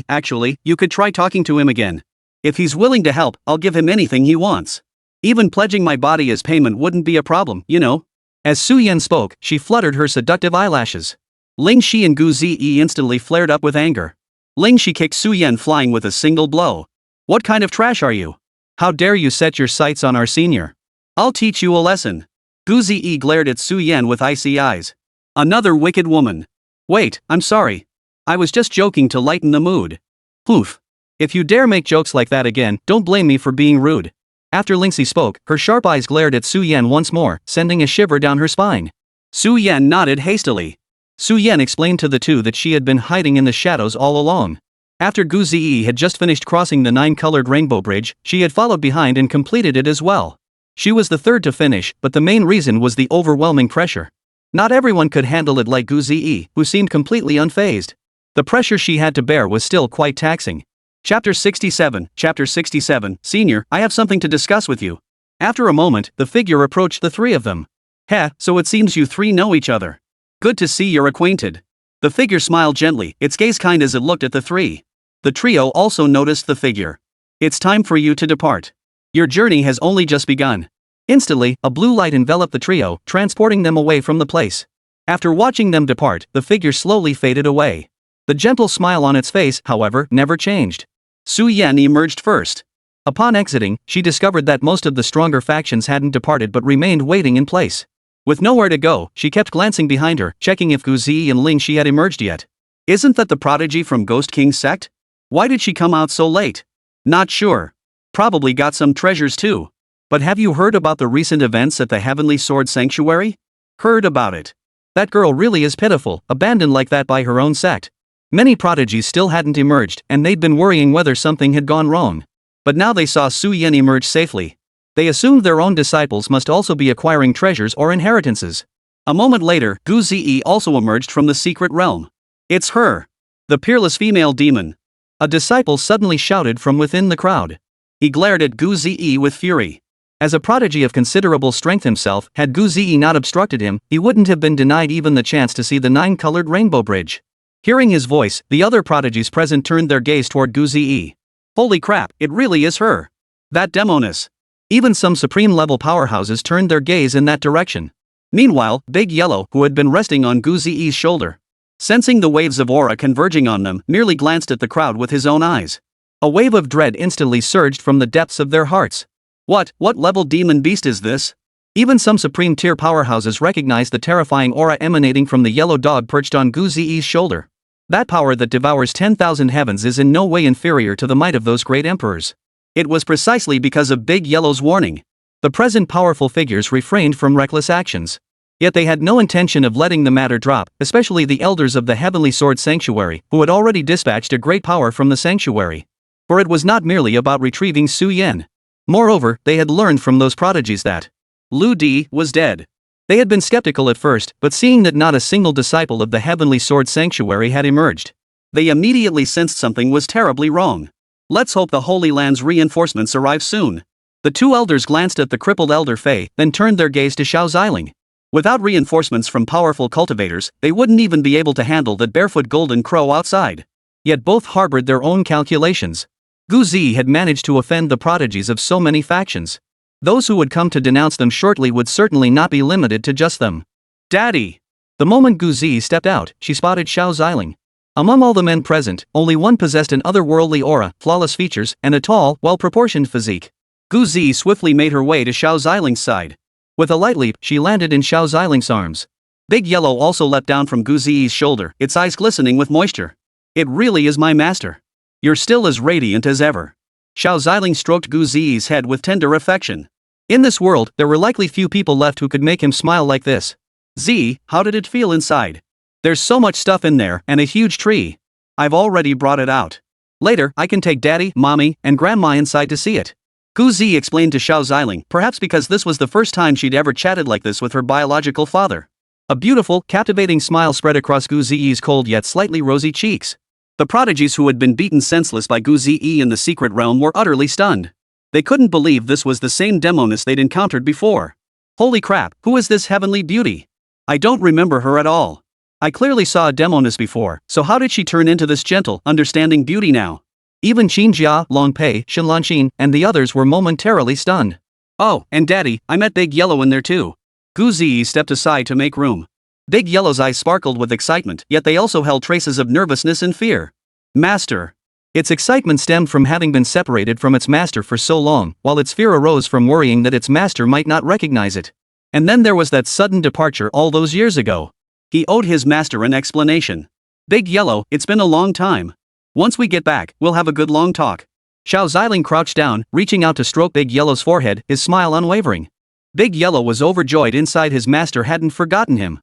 Speaker 2: Actually, you could try talking to him again. If he's willing to help, I'll give him anything he wants. Even pledging my body as payment wouldn't be a problem, you know.
Speaker 1: As Su Yan spoke, she fluttered her seductive eyelashes.
Speaker 2: Ling Shi and Gu Ziyi instantly flared up with anger. Ling Shi kicked Su Yan flying with a single blow. What kind of trash are you?
Speaker 1: How dare you set your sights on our senior?
Speaker 2: I'll teach you a lesson. Gu Ziyi glared at Su Yan with icy eyes. Another wicked woman. Wait, I'm sorry. I was just joking to lighten the mood.
Speaker 1: Poof. If you dare make jokes like that again, don't blame me for being rude. After Lingxi spoke, her sharp eyes glared at Su Yan once more, sending a shiver down her spine.
Speaker 2: Su Yan nodded hastily.
Speaker 1: Su Yan explained to the two that she had been hiding in the shadows all along. After Gu Ziyi had just finished crossing the 9-colored rainbow bridge, she had followed behind and completed it as well. She was the third to finish, but the main reason was the overwhelming pressure. Not everyone could handle it like Gu Ziyi, who seemed completely unfazed. The pressure she had to bear was still quite taxing. Chapter 67, Senior, I have something to discuss with you. After a moment, the figure approached the three of them. So it seems you three know each other. Good to see you're acquainted. The figure smiled gently, its gaze kind as it looked at the three. The trio also noticed the figure. It's time for you to depart. Your journey has only just begun. Instantly, a blue light enveloped the trio, transporting them away from the place. After watching them depart, the figure slowly faded away. The gentle smile on its face, however, never changed. Su Yan emerged first. Upon exiting, she discovered that most of the stronger factions hadn't departed but remained waiting in place. With nowhere to go, she kept glancing behind her, checking if Gu Ziyi and Ling Shi had emerged yet. Isn't that the prodigy from Ghost King's Sect? Why did she come out so late? Not sure. Probably got some treasures too. But have you heard about the recent events at the Heavenly Sword Sanctuary? Heard about it. That girl really is pitiful, abandoned like that by her own sect. Many prodigies still hadn't emerged, and they'd been worrying whether something had gone wrong. But now they saw Su Yan emerge safely. They assumed their own disciples must also be acquiring treasures or inheritances. A moment later, Gu Ziyi also emerged from the secret realm. It's her. The peerless female demon. A disciple suddenly shouted from within the crowd. He glared at Gu Ziyi with fury. As a prodigy of considerable strength himself, had Gu Ziyi not obstructed him, he wouldn't have been denied even the chance to see the 9-colored rainbow bridge. Hearing his voice, the other prodigies present turned their gaze toward Gu Ziyi. Holy crap, it really is her. That demoness. Even some supreme-level powerhouses turned their gaze in that direction. Meanwhile, Big Yellow, who had been resting on Gu Ziyi's shoulder, sensing the waves of aura converging on them, merely glanced at the crowd with his own eyes. A wave of dread instantly surged from the depths of their hearts. What level demon beast is this? Even some supreme-tier powerhouses recognized the terrifying aura emanating from the yellow dog perched on Gu Ziyi's shoulder. That power that devours 10,000 heavens is in no way inferior to the might of those great emperors. It was precisely because of Big Yellow's warning. The present powerful figures refrained from reckless actions. Yet they had no intention of letting the matter drop, especially the elders of the Heavenly Sword Sanctuary, who had already dispatched a great power from the sanctuary. For it was not merely about retrieving Su Yan. Moreover, they had learned from those prodigies that Lu Di was dead. They had been skeptical at first, but seeing that not a single disciple of the Heavenly Sword Sanctuary had emerged, they immediately sensed something was terribly wrong. Let's hope the Holy Land's reinforcements arrive soon. The two elders glanced at the crippled Elder Fei, then turned their gaze to Xiao Ziling. Without reinforcements from powerful cultivators, they wouldn't even be able to handle that barefoot golden crow outside. Yet both harbored their own calculations. Gu Ziyi had managed to offend the prodigies of so many factions. Those who would come to denounce them shortly would certainly not be limited to just them. Daddy! The moment Gu Ziyi stepped out, she spotted Xiao Ziling. Among all the men present, only one possessed an otherworldly aura, flawless features, and a tall, well-proportioned physique. Gu Ziyi swiftly made her way to Xiao Ziling's side. With a light leap, she landed in Xiao Ziling's arms. Big Yellow also leapt down from Gu Ziyi's shoulder, its eyes glistening with moisture. It really is my master. You're still as radiant as ever. Xiao Ziling stroked Gu Ziyi's head with tender affection. In this world, there were likely few people left who could make him smile like this. Ziyi, how did it feel inside? There's so much stuff in there, and a huge tree. I've already brought it out. Later, I can take Daddy, Mommy, and Grandma inside to see it. Gu Ziyi explained to Xiao Ziling, perhaps because this was the first time she'd ever chatted like this with her biological father. A beautiful, captivating smile spread across Gu Ziyi's cold yet slightly rosy cheeks.
Speaker 2: The prodigies who had been beaten senseless by Guzi in the secret realm were utterly stunned. They couldn't believe this was the same demoness they'd encountered before. Holy crap, who is this heavenly beauty? I don't remember her at all. I clearly saw a demoness before, so how did she turn into this gentle, understanding beauty now?
Speaker 1: Even Qinjia, Longpei, Shenlanqin, and the others were momentarily stunned.
Speaker 2: Oh, and Daddy, I met Big Yellow in there too. Guzi stepped aside to make room. Big Yellow's eyes sparkled with excitement, yet they also held traces of nervousness and fear. Master.
Speaker 1: Its excitement stemmed from having been separated from its master for so long, while its fear arose from worrying that its master might not recognize it. And then there was that sudden departure all those years ago.
Speaker 2: He owed his master an explanation. Big Yellow, it's been a long time. Once we get back, we'll have a good long talk.
Speaker 1: Xiao Ziling crouched down, reaching out to stroke Big Yellow's forehead, his smile unwavering.
Speaker 2: Big Yellow was overjoyed inside his master hadn't forgotten him.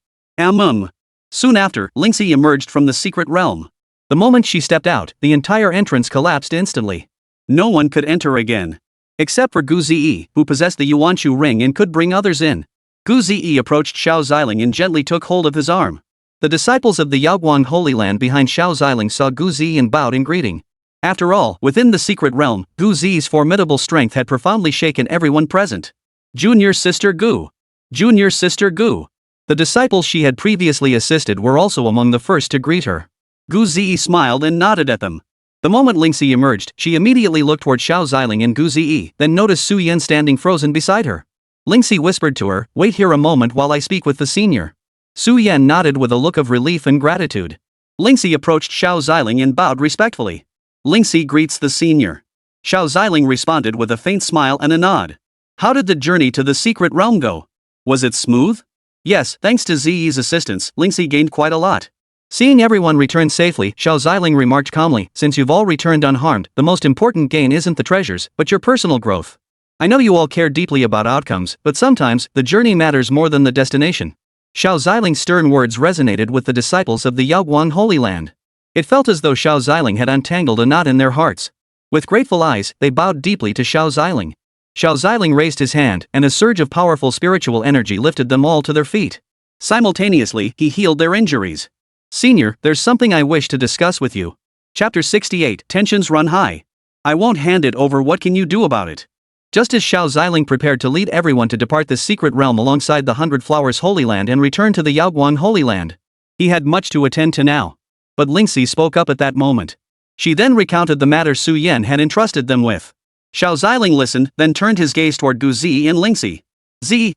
Speaker 2: Soon after, Lingxi emerged from the secret realm.
Speaker 1: The moment she stepped out, the entire entrance collapsed instantly.
Speaker 2: No one could enter again. Except for Guzi, who possessed the Yuanshu ring and could bring others in. Guzi approached Xiao Ziling and gently took hold of his arm.
Speaker 1: The disciples of the Yaoguang Holy Land behind Xiao Ziling saw Guzi and bowed in greeting. After all, within the secret realm, Guzi's formidable strength had profoundly shaken everyone present.
Speaker 2: Junior Sister Gu. Junior Sister Gu.
Speaker 1: The disciples she had previously assisted were also among the first to greet her.
Speaker 2: Guzi smiled and nodded at them.
Speaker 1: The moment Lingxi emerged, she immediately looked toward Xiao Ziling and Guzi, then noticed Su Yan standing frozen beside her. Lingxi whispered to her, "Wait here a moment while I speak with the senior." Su Yan nodded with a look of relief and gratitude.
Speaker 2: Lingxi approached Xiao Ziling and bowed respectfully. Lingxi greets the senior. Xiao Ziling responded with a faint smile and a nod. How did the journey to the secret realm go? Was it smooth? Yes, thanks to Zi's assistance, Lingxi gained quite a lot.
Speaker 1: Seeing everyone return safely, Xiao Ziling remarked calmly, "Since you've all returned unharmed, the most important gain isn't the treasures, but your personal growth. I know you all care deeply about outcomes, but sometimes, the journey matters more than the destination." Xiao Ziling's stern words resonated with the disciples of the Yaoguang Holy Land. It felt as though Xiao Ziling had untangled a knot in their hearts. With grateful eyes, they bowed deeply to Xiao Ziling. Xiao Ziling raised his hand, and a surge of powerful spiritual energy lifted them all to their feet.
Speaker 2: Simultaneously, he healed their injuries.
Speaker 1: "Senior, there's something I wish to discuss with you."
Speaker 2: Chapter 68, Tensions Run High. I won't hand it over, what can you do about it?
Speaker 1: Just as Xiao Ziling prepared to lead everyone to depart the secret realm alongside the Hundred Flowers Holy Land and return to the Yaoguang Holy Land, he had much to attend to now. But Lingxi spoke up at that moment. She then recounted the matter Su Yan had entrusted them with.
Speaker 2: Xiao Ziling listened, then turned his gaze toward Guzi and Lingxi.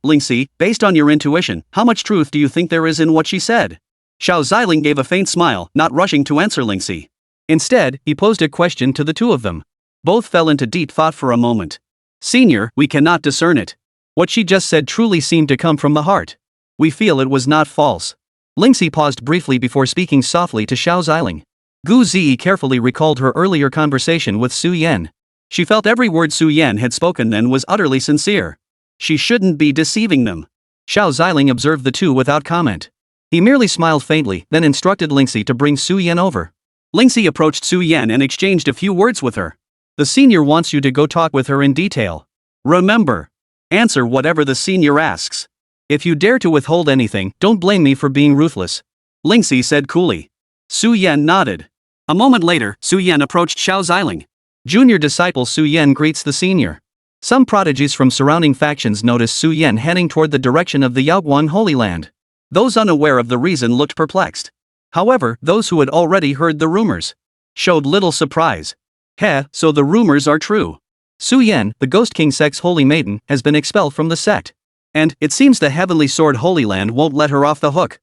Speaker 2: Lingxi, based on your intuition, how much truth do you think there is in what she said? Xiao Ziling gave a faint smile, not rushing to answer Lingxi.
Speaker 1: Instead, he posed a question to the two of them. Both fell into deep thought for a moment.
Speaker 2: "Senior, we cannot discern it.
Speaker 1: What she just said truly seemed to come from the heart. We feel it was not false." Lingxi paused briefly before speaking softly to Xiao Ziling. Guzi carefully recalled her earlier conversation with Su Yan. She felt every word Su Yan had spoken then was utterly sincere. She shouldn't be deceiving them. Xiao Ziling observed the two without comment. He merely smiled faintly, then instructed Lingxi to bring Su Yan over.
Speaker 2: Lingxi approached Su Yan and exchanged a few words with her.
Speaker 1: "The senior wants you to go talk with her in detail.
Speaker 2: Remember, answer whatever the senior asks.
Speaker 1: If you dare to withhold anything, don't blame me for being ruthless,"
Speaker 2: Lingxi said coolly. Su Yan nodded. A moment later, Su Yan approached Xiao Ziling.
Speaker 1: Junior disciple Su Yan greets the senior. Some prodigies from surrounding factions noticed Su Yan heading toward the direction of the Yaoguang Holy Land.
Speaker 2: Those unaware of the reason looked perplexed. However, those who had already heard the rumors showed little surprise. So the rumors are true.
Speaker 1: Su Yan, the Ghost King Sect's holy maiden, has been expelled from the sect.
Speaker 2: And, it seems the Heavenly Sword Holy Land won't let her off the hook.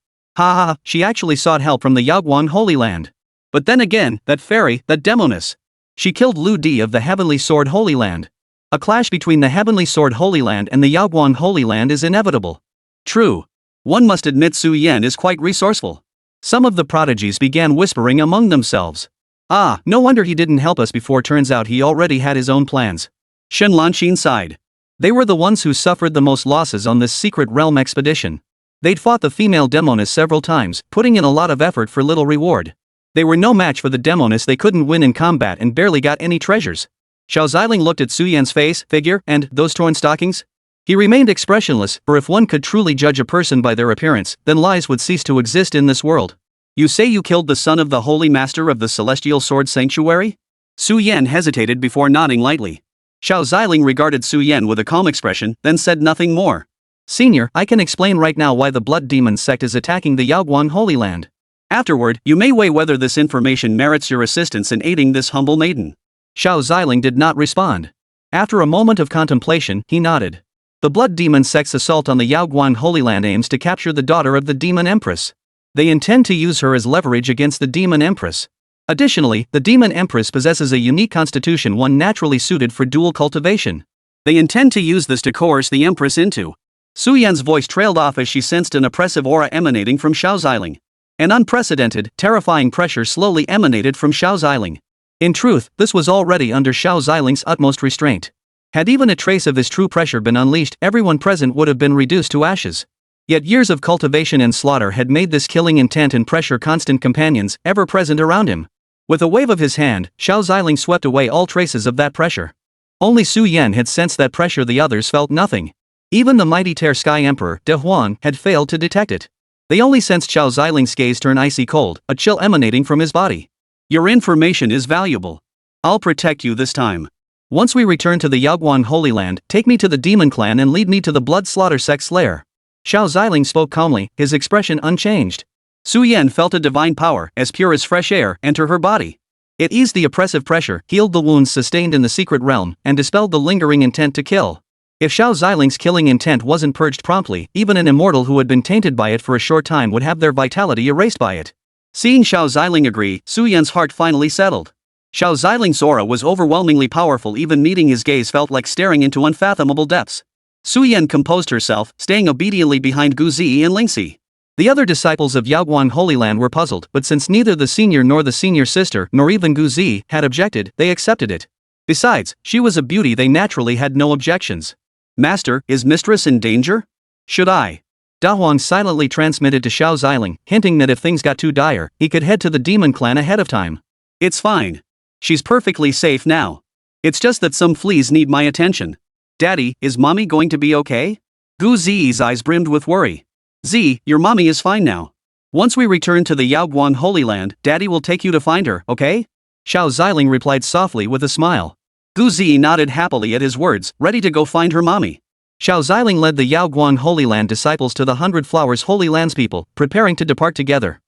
Speaker 1: She actually sought help from the Yaoguang Holy Land.
Speaker 2: But then again, that fairy, that demoness.
Speaker 1: She killed Lu Di of the Heavenly Sword Holy Land. A clash between the Heavenly Sword Holy Land and the Yaoguang Holy Land is inevitable.
Speaker 2: True. One must admit Su Yan is quite resourceful.
Speaker 1: Some of the prodigies began whispering among themselves. No wonder he didn't help us before, turns out he already had his own plans.
Speaker 2: Shenlanqin sighed.
Speaker 1: They were the ones who suffered the most losses on this secret realm expedition. They'd fought the female demoness several times, putting in a lot of effort for little reward. They were no match for the demoness they couldn't win in combat and barely got any treasures. Xiao Ziling looked at Su Yan's face, figure, and those torn stockings. He remained expressionless, for if one could truly judge a person by their appearance, then lies would cease to exist in this world.
Speaker 2: You say you killed the son of the Holy Master of the Celestial Sword Sanctuary? Su Yan hesitated before nodding lightly. Xiao Ziling regarded Su Yan with a calm expression, then said nothing more.
Speaker 1: Senior, I can explain right now why the Blood Demon Sect is attacking the Yaoguang Holy Land.
Speaker 2: Afterward, you may weigh whether this information merits your assistance in aiding this humble maiden.
Speaker 1: Xiao Ziling did not respond. After a moment of contemplation, he nodded. The Blood Demon Sect's assault on the Yaoguang Holy Land aims to capture the daughter of the Demon Empress. They intend to use her as leverage against the Demon Empress. Additionally, the Demon Empress possesses a unique constitution, one naturally suited for dual cultivation.
Speaker 2: They intend to use this to coerce the Empress into. Su Yan's voice trailed off as she sensed an oppressive aura emanating from Xiao Ziling. An unprecedented, terrifying pressure slowly emanated from Xiao Ziling. In truth, this was already under Xiao Ziling's utmost restraint. Had even a trace of his true pressure been unleashed, everyone present would have been reduced to ashes. Yet years of cultivation and slaughter had made this killing intent and pressure constant companions, ever present around him. With a wave of his hand, Xiao Ziling swept away all traces of that pressure. Only Su Yan had sensed that pressure, the others felt nothing. Even the mighty Tear Sky Emperor, De Huang, had failed to detect it. They only sensed Xiao Ziling's gaze turn icy cold, a chill emanating from his body. Your information is valuable. I'll protect you this time.
Speaker 1: Once we return to the Yaoguang Holy Land, take me to the Demon Clan and lead me to the Blood Slaughter Sect's lair. Xiao Ziling spoke calmly, his expression unchanged.
Speaker 2: Su Yan felt a divine power, as pure as fresh air, enter her body. It eased the oppressive pressure, healed the wounds sustained in the secret realm, and dispelled the lingering intent to kill. If Xiao Ziling's killing intent wasn't purged promptly, even an immortal who had been tainted by it for a short time would have their vitality erased by it. Seeing Xiao Ziling agree, Su Yan's heart finally settled. Xiao Ziling's aura was overwhelmingly powerful, even meeting his gaze felt like staring into unfathomable depths. Su Yan composed herself, staying obediently behind Gu Zi and Lingxi. The other disciples of Yaoguang Holy Land were puzzled, but since neither the senior nor the senior sister, nor even Gu Zi, had objected, they accepted it. Besides, she was a beauty, they naturally had no objections. Master, is Mistress in danger? Should I? Da Huang silently transmitted to Xiao Ziling, hinting that if things got too dire, he could head to the Demon Clan ahead of time. It's fine. She's perfectly safe now. It's just that some fleas need my attention. Daddy, is mommy going to be okay? Gu Zi's eyes brimmed with worry. Z, your mommy is fine now. Once we return to the Yaoguang Holy Land, Daddy will take you to find her, okay? Xiao Ziling replied softly with a smile. Gu Zi nodded happily at his words, ready to go find her mommy. Xiao Ziling led the Yaoguang Holy Land disciples to the 100 Flowers Holy Landspeople, preparing to depart together.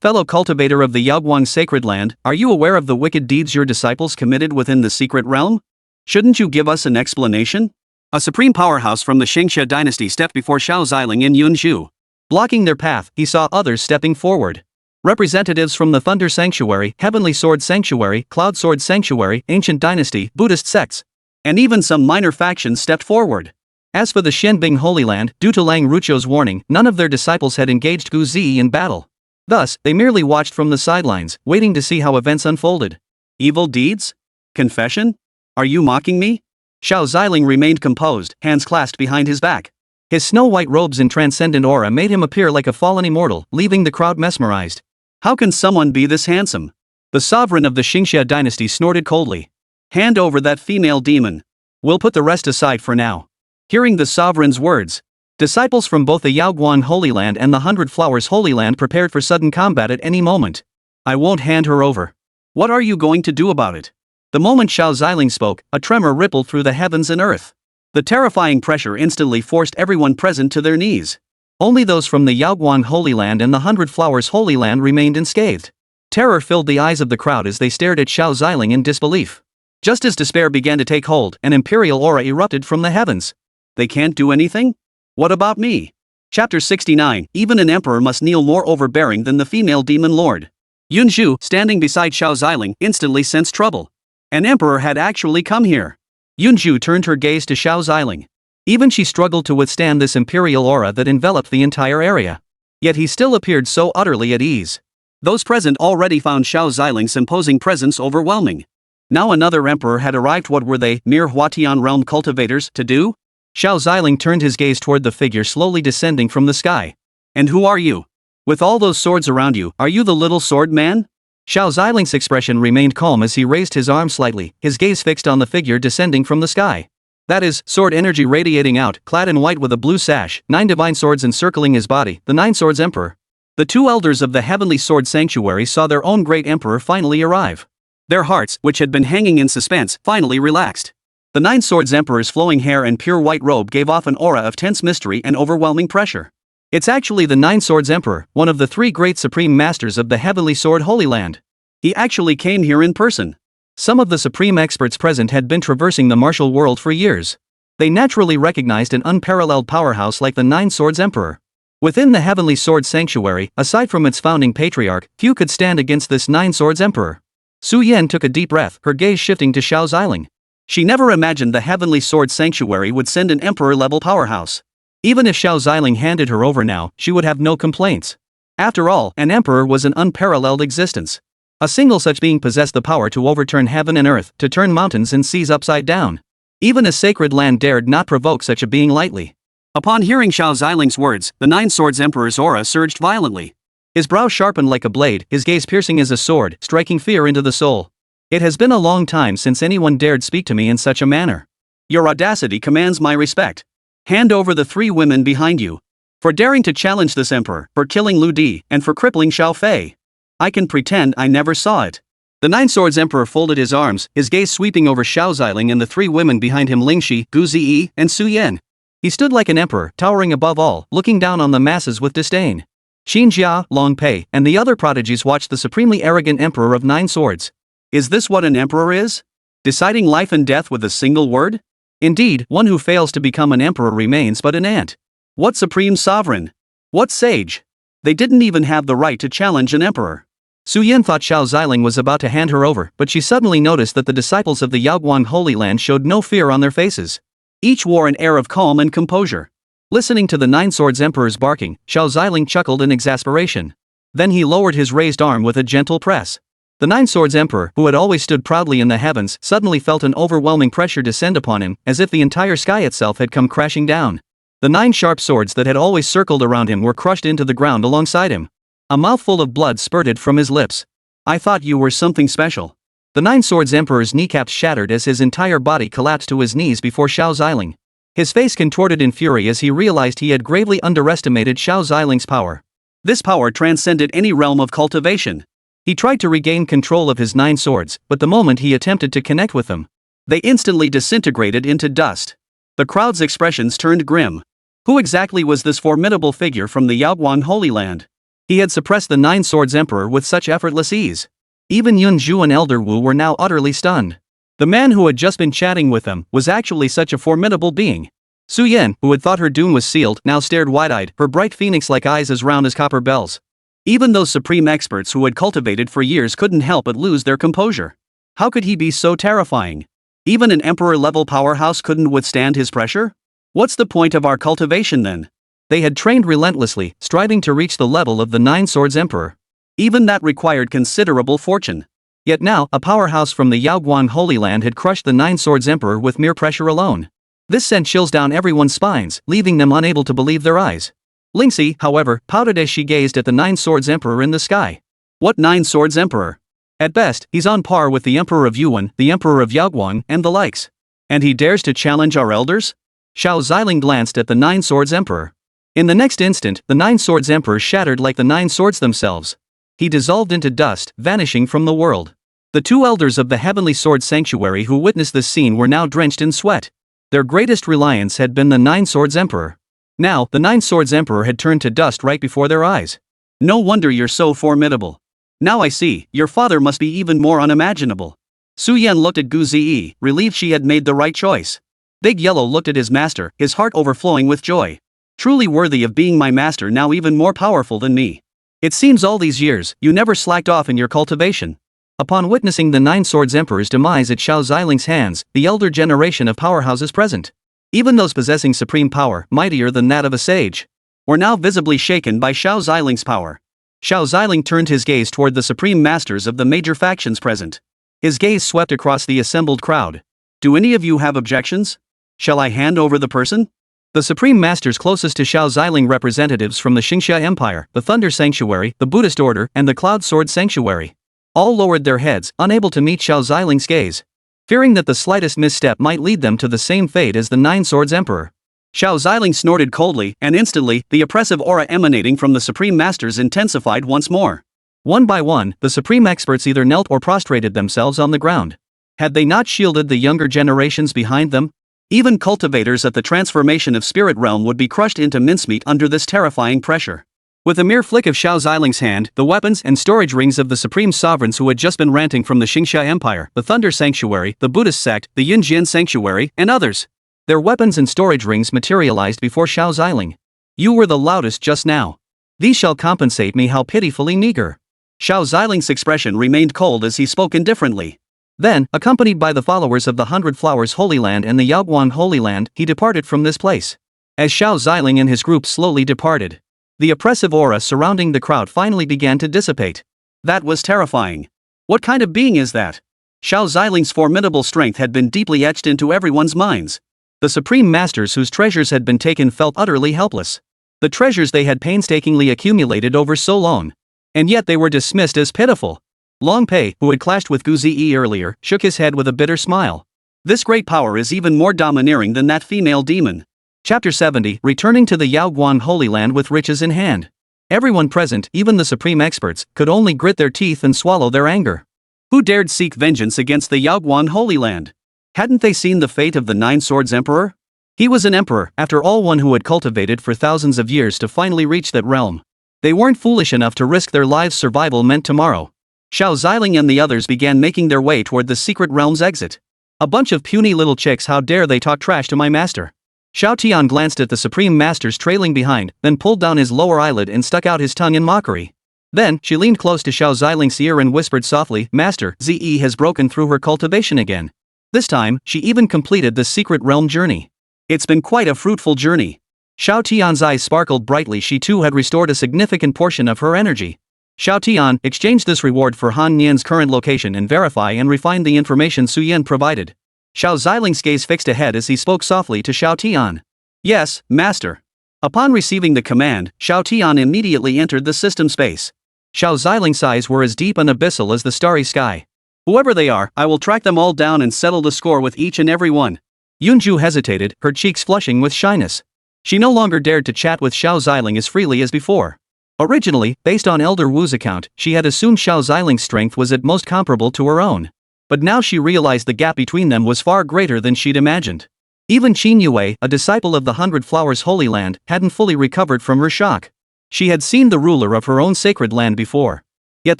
Speaker 2: Fellow cultivator of the Yaoguang Sacred Land, are you aware of the wicked deeds your disciples committed within the secret realm? Shouldn't you give us an explanation? A supreme powerhouse from the Xingxia dynasty stepped before Xiao Ziling and Yunzhu. Blocking their path, he saw others stepping forward. Representatives from the Thunder Sanctuary, Heavenly Sword Sanctuary, Cloud Sword Sanctuary, Ancient Dynasty, Buddhist sects, and even some minor factions stepped forward. As for the Xianbing Holy Land, due to Lang Ruchou's warning, none of their disciples had engaged Gu Zi in battle. Thus, they merely watched from the sidelines, waiting to see how events unfolded. Evil deeds? Confession? Are you mocking me? Xiao Ziling remained composed, hands clasped behind his back. His snow-white robes and transcendent aura made him appear like a fallen immortal, leaving the crowd mesmerized. How can someone be this handsome? The sovereign of the Xingxia dynasty snorted coldly. Hand over that female demon. We'll put the rest aside for now. Hearing the sovereign's words, disciples from both the Yaoguang Holy Land and the 100 Flowers Holy Land prepared for sudden combat at any moment. I won't hand her over. What are you going to do about it? The moment Xiao Ziling spoke, a tremor rippled through the heavens and earth. The terrifying pressure instantly forced everyone present to their knees. Only those from the Yaoguang Holy Land and the 100 Flowers Holy Land remained unscathed. Terror filled the eyes of the crowd as they stared at Xiao Ziling in disbelief. Just as despair began to take hold, an imperial aura erupted from the heavens. They can't do anything? What about me? Chapter 69, even an emperor must kneel, more overbearing than the female demon lord. Yunzhu, standing beside Xiao Ziling, instantly sensed trouble. An emperor had actually come here. Yunzhu turned her gaze to Xiao Ziling. Even she struggled to withstand this imperial aura that enveloped the entire area. Yet he still appeared so utterly at ease. Those present already found Xiao Ziling's imposing presence overwhelming. Now another emperor had arrived. What were they, mere Huatian realm cultivators, to do? Xiao Ziling turned his gaze toward the figure slowly descending from the sky. And who are you? With all those swords around you, are you the little sword man? Xiao Ziling's expression remained calm as he raised his arm slightly, his gaze fixed on the figure descending from the sky. That is, sword energy radiating out, clad in white with a blue sash, 9 divine swords encircling his body, the 9 Swords Emperor. The two elders of the Heavenly Sword Sanctuary saw their own great emperor finally arrive. Their hearts, which had been hanging in suspense, finally relaxed. The Nine Swords Emperor's flowing hair and pure white robe gave off an aura of tense mystery and overwhelming pressure. It's actually the Nine Swords Emperor, one of the three great supreme masters of the Heavenly Sword Holy Land. He actually came here in person. Some of the supreme experts present had been traversing the martial world for years. They naturally recognized an unparalleled powerhouse like the Nine Swords Emperor. Within the Heavenly Sword Sanctuary, aside from its founding patriarch, few could stand against this Nine Swords Emperor. Su Yan took a deep breath, her gaze shifting to Xiao Ziling. She never imagined the Heavenly Sword Sanctuary would send an emperor-level powerhouse. Even if Xiao Ziling handed her over now, she would have no complaints. After all, an emperor was an unparalleled existence. A single such being possessed the power to overturn heaven and earth, to turn mountains and seas upside down. Even a sacred land dared not provoke such a being lightly. Upon hearing Xiao Ziling's words, the Nine Swords Emperor's aura surged violently. His brow sharpened like a blade, his gaze piercing as a sword, striking fear into the soul. It has been a long time since anyone dared speak to me in such a manner. Your audacity commands my respect. Hand over the three women behind you. For daring to challenge this emperor, for killing Lu Di, and for crippling Xiao Fei. I can pretend I never saw it. The Nine Swords Emperor folded his arms, his gaze sweeping over Xiao Ziling and the three women behind him, Lingxi, Gu Ziyi, and Su Yan. He stood like an emperor, towering above all, looking down on the masses with disdain. Xin Jia, Long Pei, and the other prodigies watched the supremely arrogant emperor of Nine Swords. Is this what an emperor is? Deciding life and death with a single word? Indeed, one who fails to become an emperor remains but an ant. What supreme sovereign? What sage? They didn't even have the right to challenge an emperor. Su Yan thought Xiao Ziling was about to hand her over, but she suddenly noticed that the disciples of the Yaoguang Holy Land showed no fear on their faces. Each wore an air of calm and composure. Listening to the Nine Swords Emperor's barking, Xiao Ziling chuckled in exasperation. Then he lowered his raised arm with a gentle press. The Nine Swords Emperor, who had always stood proudly in the heavens, suddenly felt an overwhelming pressure descend upon him, as if the entire sky itself had come crashing down. The 9 sharp swords that had always circled around him were crushed into the ground alongside him. A mouthful of blood spurted from his lips. I thought you were something special. The Nine Swords Emperor's kneecaps shattered as his entire body collapsed to his knees before Xiao Ziling. His face contorted in fury as he realized he had gravely underestimated Xiao Ziling's power. This power transcended any realm of cultivation. He tried to regain control of his 9 swords, but the moment he attempted to connect with them, they instantly disintegrated into dust. The crowd's expressions turned grim. Who exactly was this formidable figure from the Yaoguang Holy Land? He had suppressed the 9 Swords Emperor with such effortless ease. Even Yun Zhu and Elder Wu were now utterly stunned. The man who had just been chatting with them was actually such a formidable being. Su Yan, who had thought her doom was sealed, now stared wide-eyed, her bright phoenix-like eyes as round as copper bells. Even those supreme experts who had cultivated for years couldn't help but lose their composure. How could he be so terrifying? Even an emperor-level powerhouse couldn't withstand his pressure? What's the point of our cultivation then? They had trained relentlessly, striving to reach the level of the 9 Swords Emperor. Even that required considerable fortune. Yet now, a powerhouse from the Yaoguang Holy Land had crushed the 9 Swords Emperor with mere pressure alone. This sent chills down everyone's spines, leaving them unable to believe their eyes. Lingxi, however, pouted as she gazed at the 9 Swords Emperor in the sky. What 9 Swords Emperor? At best, he's on par with the Emperor of Yuan, the Emperor of Yaoguang, and the likes. And he dares to challenge our elders? Xiao Ziling glanced at the 9 Swords Emperor. In the next instant, the 9 Swords Emperor shattered like the 9 swords themselves. He dissolved into dust, vanishing from the world. The 2 elders of the Heavenly Sword Sanctuary who witnessed this scene were now drenched in sweat. Their greatest reliance had been the 9 Swords Emperor. Now, the 9 Swords Emperor had turned to dust right before their eyes. No wonder you're so formidable. Now I see, your father must be even more unimaginable. Su Yan looked at Gu Ziyi, relieved she had made the right choice. Big Yellow looked at his master, his heart overflowing with joy. Truly worthy of being my master, now even more powerful than me. It seems all these years, you never slacked off in your cultivation. Upon witnessing the 9 Swords Emperor's demise at Xiao Ziling's hands, the elder generation of powerhouses present, even those possessing supreme power, mightier than that of a sage, were now visibly shaken by Xiao Ziling's power. Xiao Ziling turned his gaze toward the supreme masters of the major factions present. His gaze swept across the assembled crowd. Do any of you have objections? Shall I hand over the person? The supreme masters closest to Xiao Ziling, representatives from the Xingxia Empire, the Thunder Sanctuary, the Buddhist Order, and the Cloud Sword Sanctuary, all lowered their heads, unable to meet Xiao Ziling's gaze, fearing that the slightest misstep might lead them to the same fate as the 9 Swords Emperor. Xiao Ziling snorted coldly, and instantly, the oppressive aura emanating from the Supreme Masters intensified once more.
Speaker 1: One by one, the Supreme Experts either knelt or prostrated themselves on the ground. Had they not shielded the younger generations behind them? Even cultivators at the transformation of Spirit Realm would be crushed into mincemeat under this terrifying pressure. With a mere flick of Xiao Ziling's hand, the weapons and storage rings of the Supreme Sovereigns who had just been ranting from the Xingxia Empire, the Thunder Sanctuary, the Buddhist Sect, the Yinjian Sanctuary, and others. Their weapons and storage rings materialized before Xiao Ziling. You were the loudest just now. These shall compensate me how pitifully meager.
Speaker 2: Xiao Ziling's expression remained cold as he spoke indifferently.
Speaker 1: Then, accompanied by the followers of the Hundred Flowers Holy Land and the Yaoguan Holy Land, he departed from this place. As Xiao Ziling and his group slowly departed, the oppressive aura surrounding the crowd finally began to dissipate.
Speaker 2: That was terrifying. What kind of being is that? Xiao Ziling's formidable strength had been deeply etched into everyone's minds.
Speaker 1: The Supreme Masters whose treasures had been taken felt utterly helpless. The treasures they had painstakingly accumulated over so long. And yet they were dismissed as pitiful. Long Pei, who had clashed with Gu Ziyi earlier, shook his head with a bitter smile.
Speaker 2: This great power is even more domineering than that female demon.
Speaker 1: Chapter 70, returning to the Yaoguan Holy Land with riches in hand. Everyone present, even the Supreme Experts, could only grit their teeth and swallow their anger.
Speaker 2: Who dared seek vengeance against the Yaoguan Holy Land? Hadn't they seen the fate of the Nine Swords Emperor? He was an emperor, after all, one who had cultivated for thousands of years to finally reach that realm. They weren't foolish enough to risk their lives' survival meant tomorrow. Xiao Ziling and the others began making their way toward the secret realm's exit. A bunch of puny little chicks, how dare they talk trash to my master? Xiao Tian glanced at the Supreme Masters trailing behind, then pulled down his lower eyelid and stuck out his tongue in mockery. Then, she leaned close to Xiao Ziling's ear and whispered softly, "Master, Ze has broken through her cultivation again. This time, she even completed the secret realm journey. It's been quite a fruitful journey."
Speaker 1: Xiao Tian's eyes sparkled brightly. She too had restored a significant portion of her energy. Xiao Tian, exchange this reward for Han Nian's current location and verify and refine the information Su Yan provided. Xiao Ziling's gaze fixed ahead as he spoke softly to Xiao Tian.
Speaker 2: Yes, master. Upon receiving the command, Xiao Tian immediately entered the system space.
Speaker 1: Xiao Ziling's eyes were as deep and abyssal as the starry sky.
Speaker 2: Whoever they are, I will track them all down and settle the score with each and every one.
Speaker 1: Yunju hesitated, her cheeks flushing with shyness. She no longer dared to chat with Xiao Ziling as freely as before. Originally, based on Elder Wu's account, she had assumed Xiao Ziling's strength was at most comparable to her own. But now she realized the gap between them was far greater than she'd imagined. Even Qin Yue, a disciple of the Hundred Flowers Holy Land, hadn't fully recovered from her shock. She had seen the ruler of her own sacred land before. Yet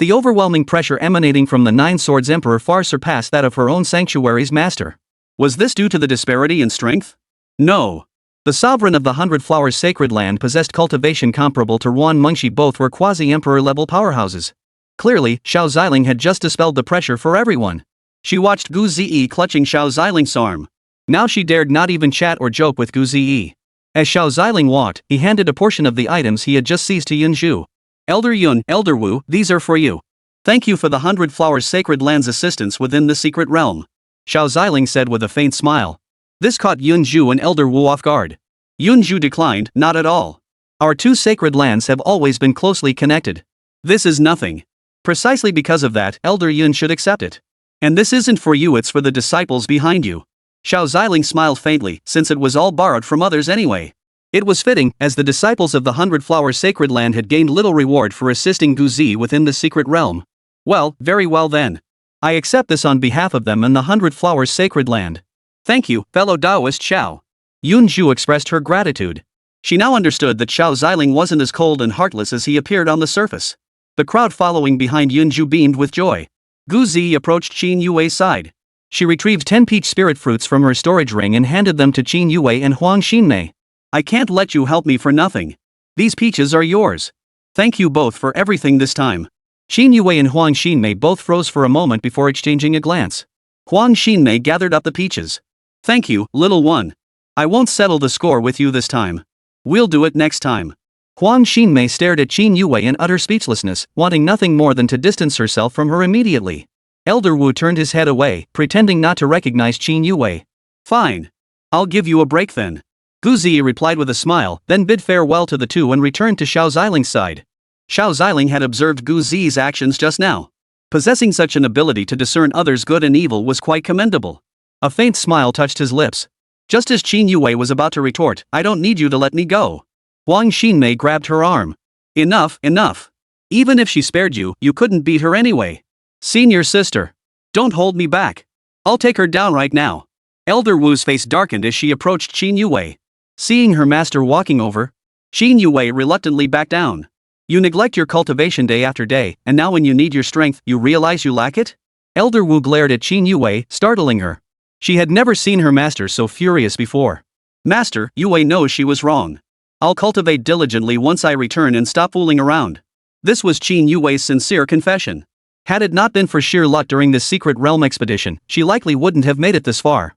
Speaker 1: the overwhelming pressure emanating from the Nine Swords Emperor far surpassed that of her own sanctuary's master.
Speaker 2: Was this due to the disparity in strength? No.
Speaker 1: The sovereign of the Hundred Flowers Sacred Land possessed cultivation comparable to Ruan Mengshi. Both were quasi-emperor-level powerhouses. Clearly, Xiao Ziling had just dispelled the pressure for everyone.
Speaker 2: She watched Gu Ziyi clutching Xiao Ziling's arm.
Speaker 1: Now she dared not even chat or joke with Gu Ziyi. As Xiao Ziling walked, he handed a portion of the items he had just seized to Yunju.
Speaker 2: Elder Yun, Elder Wu, these are for you. Thank you for the Hundred Flowers Sacred Land's assistance within the secret realm.
Speaker 1: Xiao Ziling said with a faint smile. This caught Yunju and Elder Wu off guard.
Speaker 2: Yunju declined, not at all.
Speaker 1: Our two sacred lands have always been closely connected.
Speaker 2: This is nothing. Precisely because of that, Elder Yun should accept it. And this isn't for you, it's for the disciples behind you. Xiao Ziling smiled faintly, since it was all borrowed from others anyway.
Speaker 1: It was fitting, as the disciples of the Hundred Flowers Sacred Land had gained little reward for assisting Gu Zi within the secret realm. Well, very well then. I accept this on behalf of them and the Hundred Flowers Sacred Land.
Speaker 2: Thank you, fellow Taoist Xiao.
Speaker 1: Yunju expressed her gratitude.
Speaker 2: She now understood that Xiao Ziling wasn't as cold and heartless as he appeared on the surface. The crowd following behind Yunju beamed with joy. Gu Zi approached Qin Yue's side.
Speaker 1: She retrieved 10 peach spirit fruits from her storage ring and handed them to Qin Yue and Huang Xinmei.
Speaker 2: I can't let you help me for nothing. These peaches are yours. Thank you both for everything this time.
Speaker 1: Qin Yue and Huang Xinmei both froze for a moment before exchanging a glance.
Speaker 2: Huang Xinmei gathered up the peaches. Thank you, little one. I won't settle the score with you this time. We'll do it next time.
Speaker 1: Huang Xinmei stared at Qin Yue in utter speechlessness, wanting nothing more than to distance herself from her immediately. Elder Wu turned his head away, pretending not to recognize Qin Yue.
Speaker 2: Fine. I'll give you a break then.
Speaker 1: Gu Zi replied with a smile, then bid farewell to the two and returned to Xiao Ziling's side.
Speaker 2: Xiao Ziling had observed Gu Zi's actions just now. Possessing such an ability to discern others' good and evil was quite commendable.
Speaker 1: A faint smile touched his lips.
Speaker 2: Just as Qin Yue was about to retort, "I don't need you to let me go," Huang Xinmei grabbed her arm. "Enough, enough. Even if she spared you, you couldn't beat her anyway. Senior sister. Don't hold me back. I'll take her down right now." Elder Wu's face darkened as she approached Qin Yue. Seeing her master walking over, Qin Yue reluctantly backed down. "You neglect your cultivation day after day, and now when you need your strength, you realize you lack it?" Elder Wu glared at Qin Yue, startling her. She had never seen her master so furious before. "Master, Yue knows she was wrong. I'll cultivate diligently once I return and stop fooling around." This was Qin Yue's sincere confession. Had it not been for sheer luck during this secret realm expedition, she likely wouldn't have made it this far.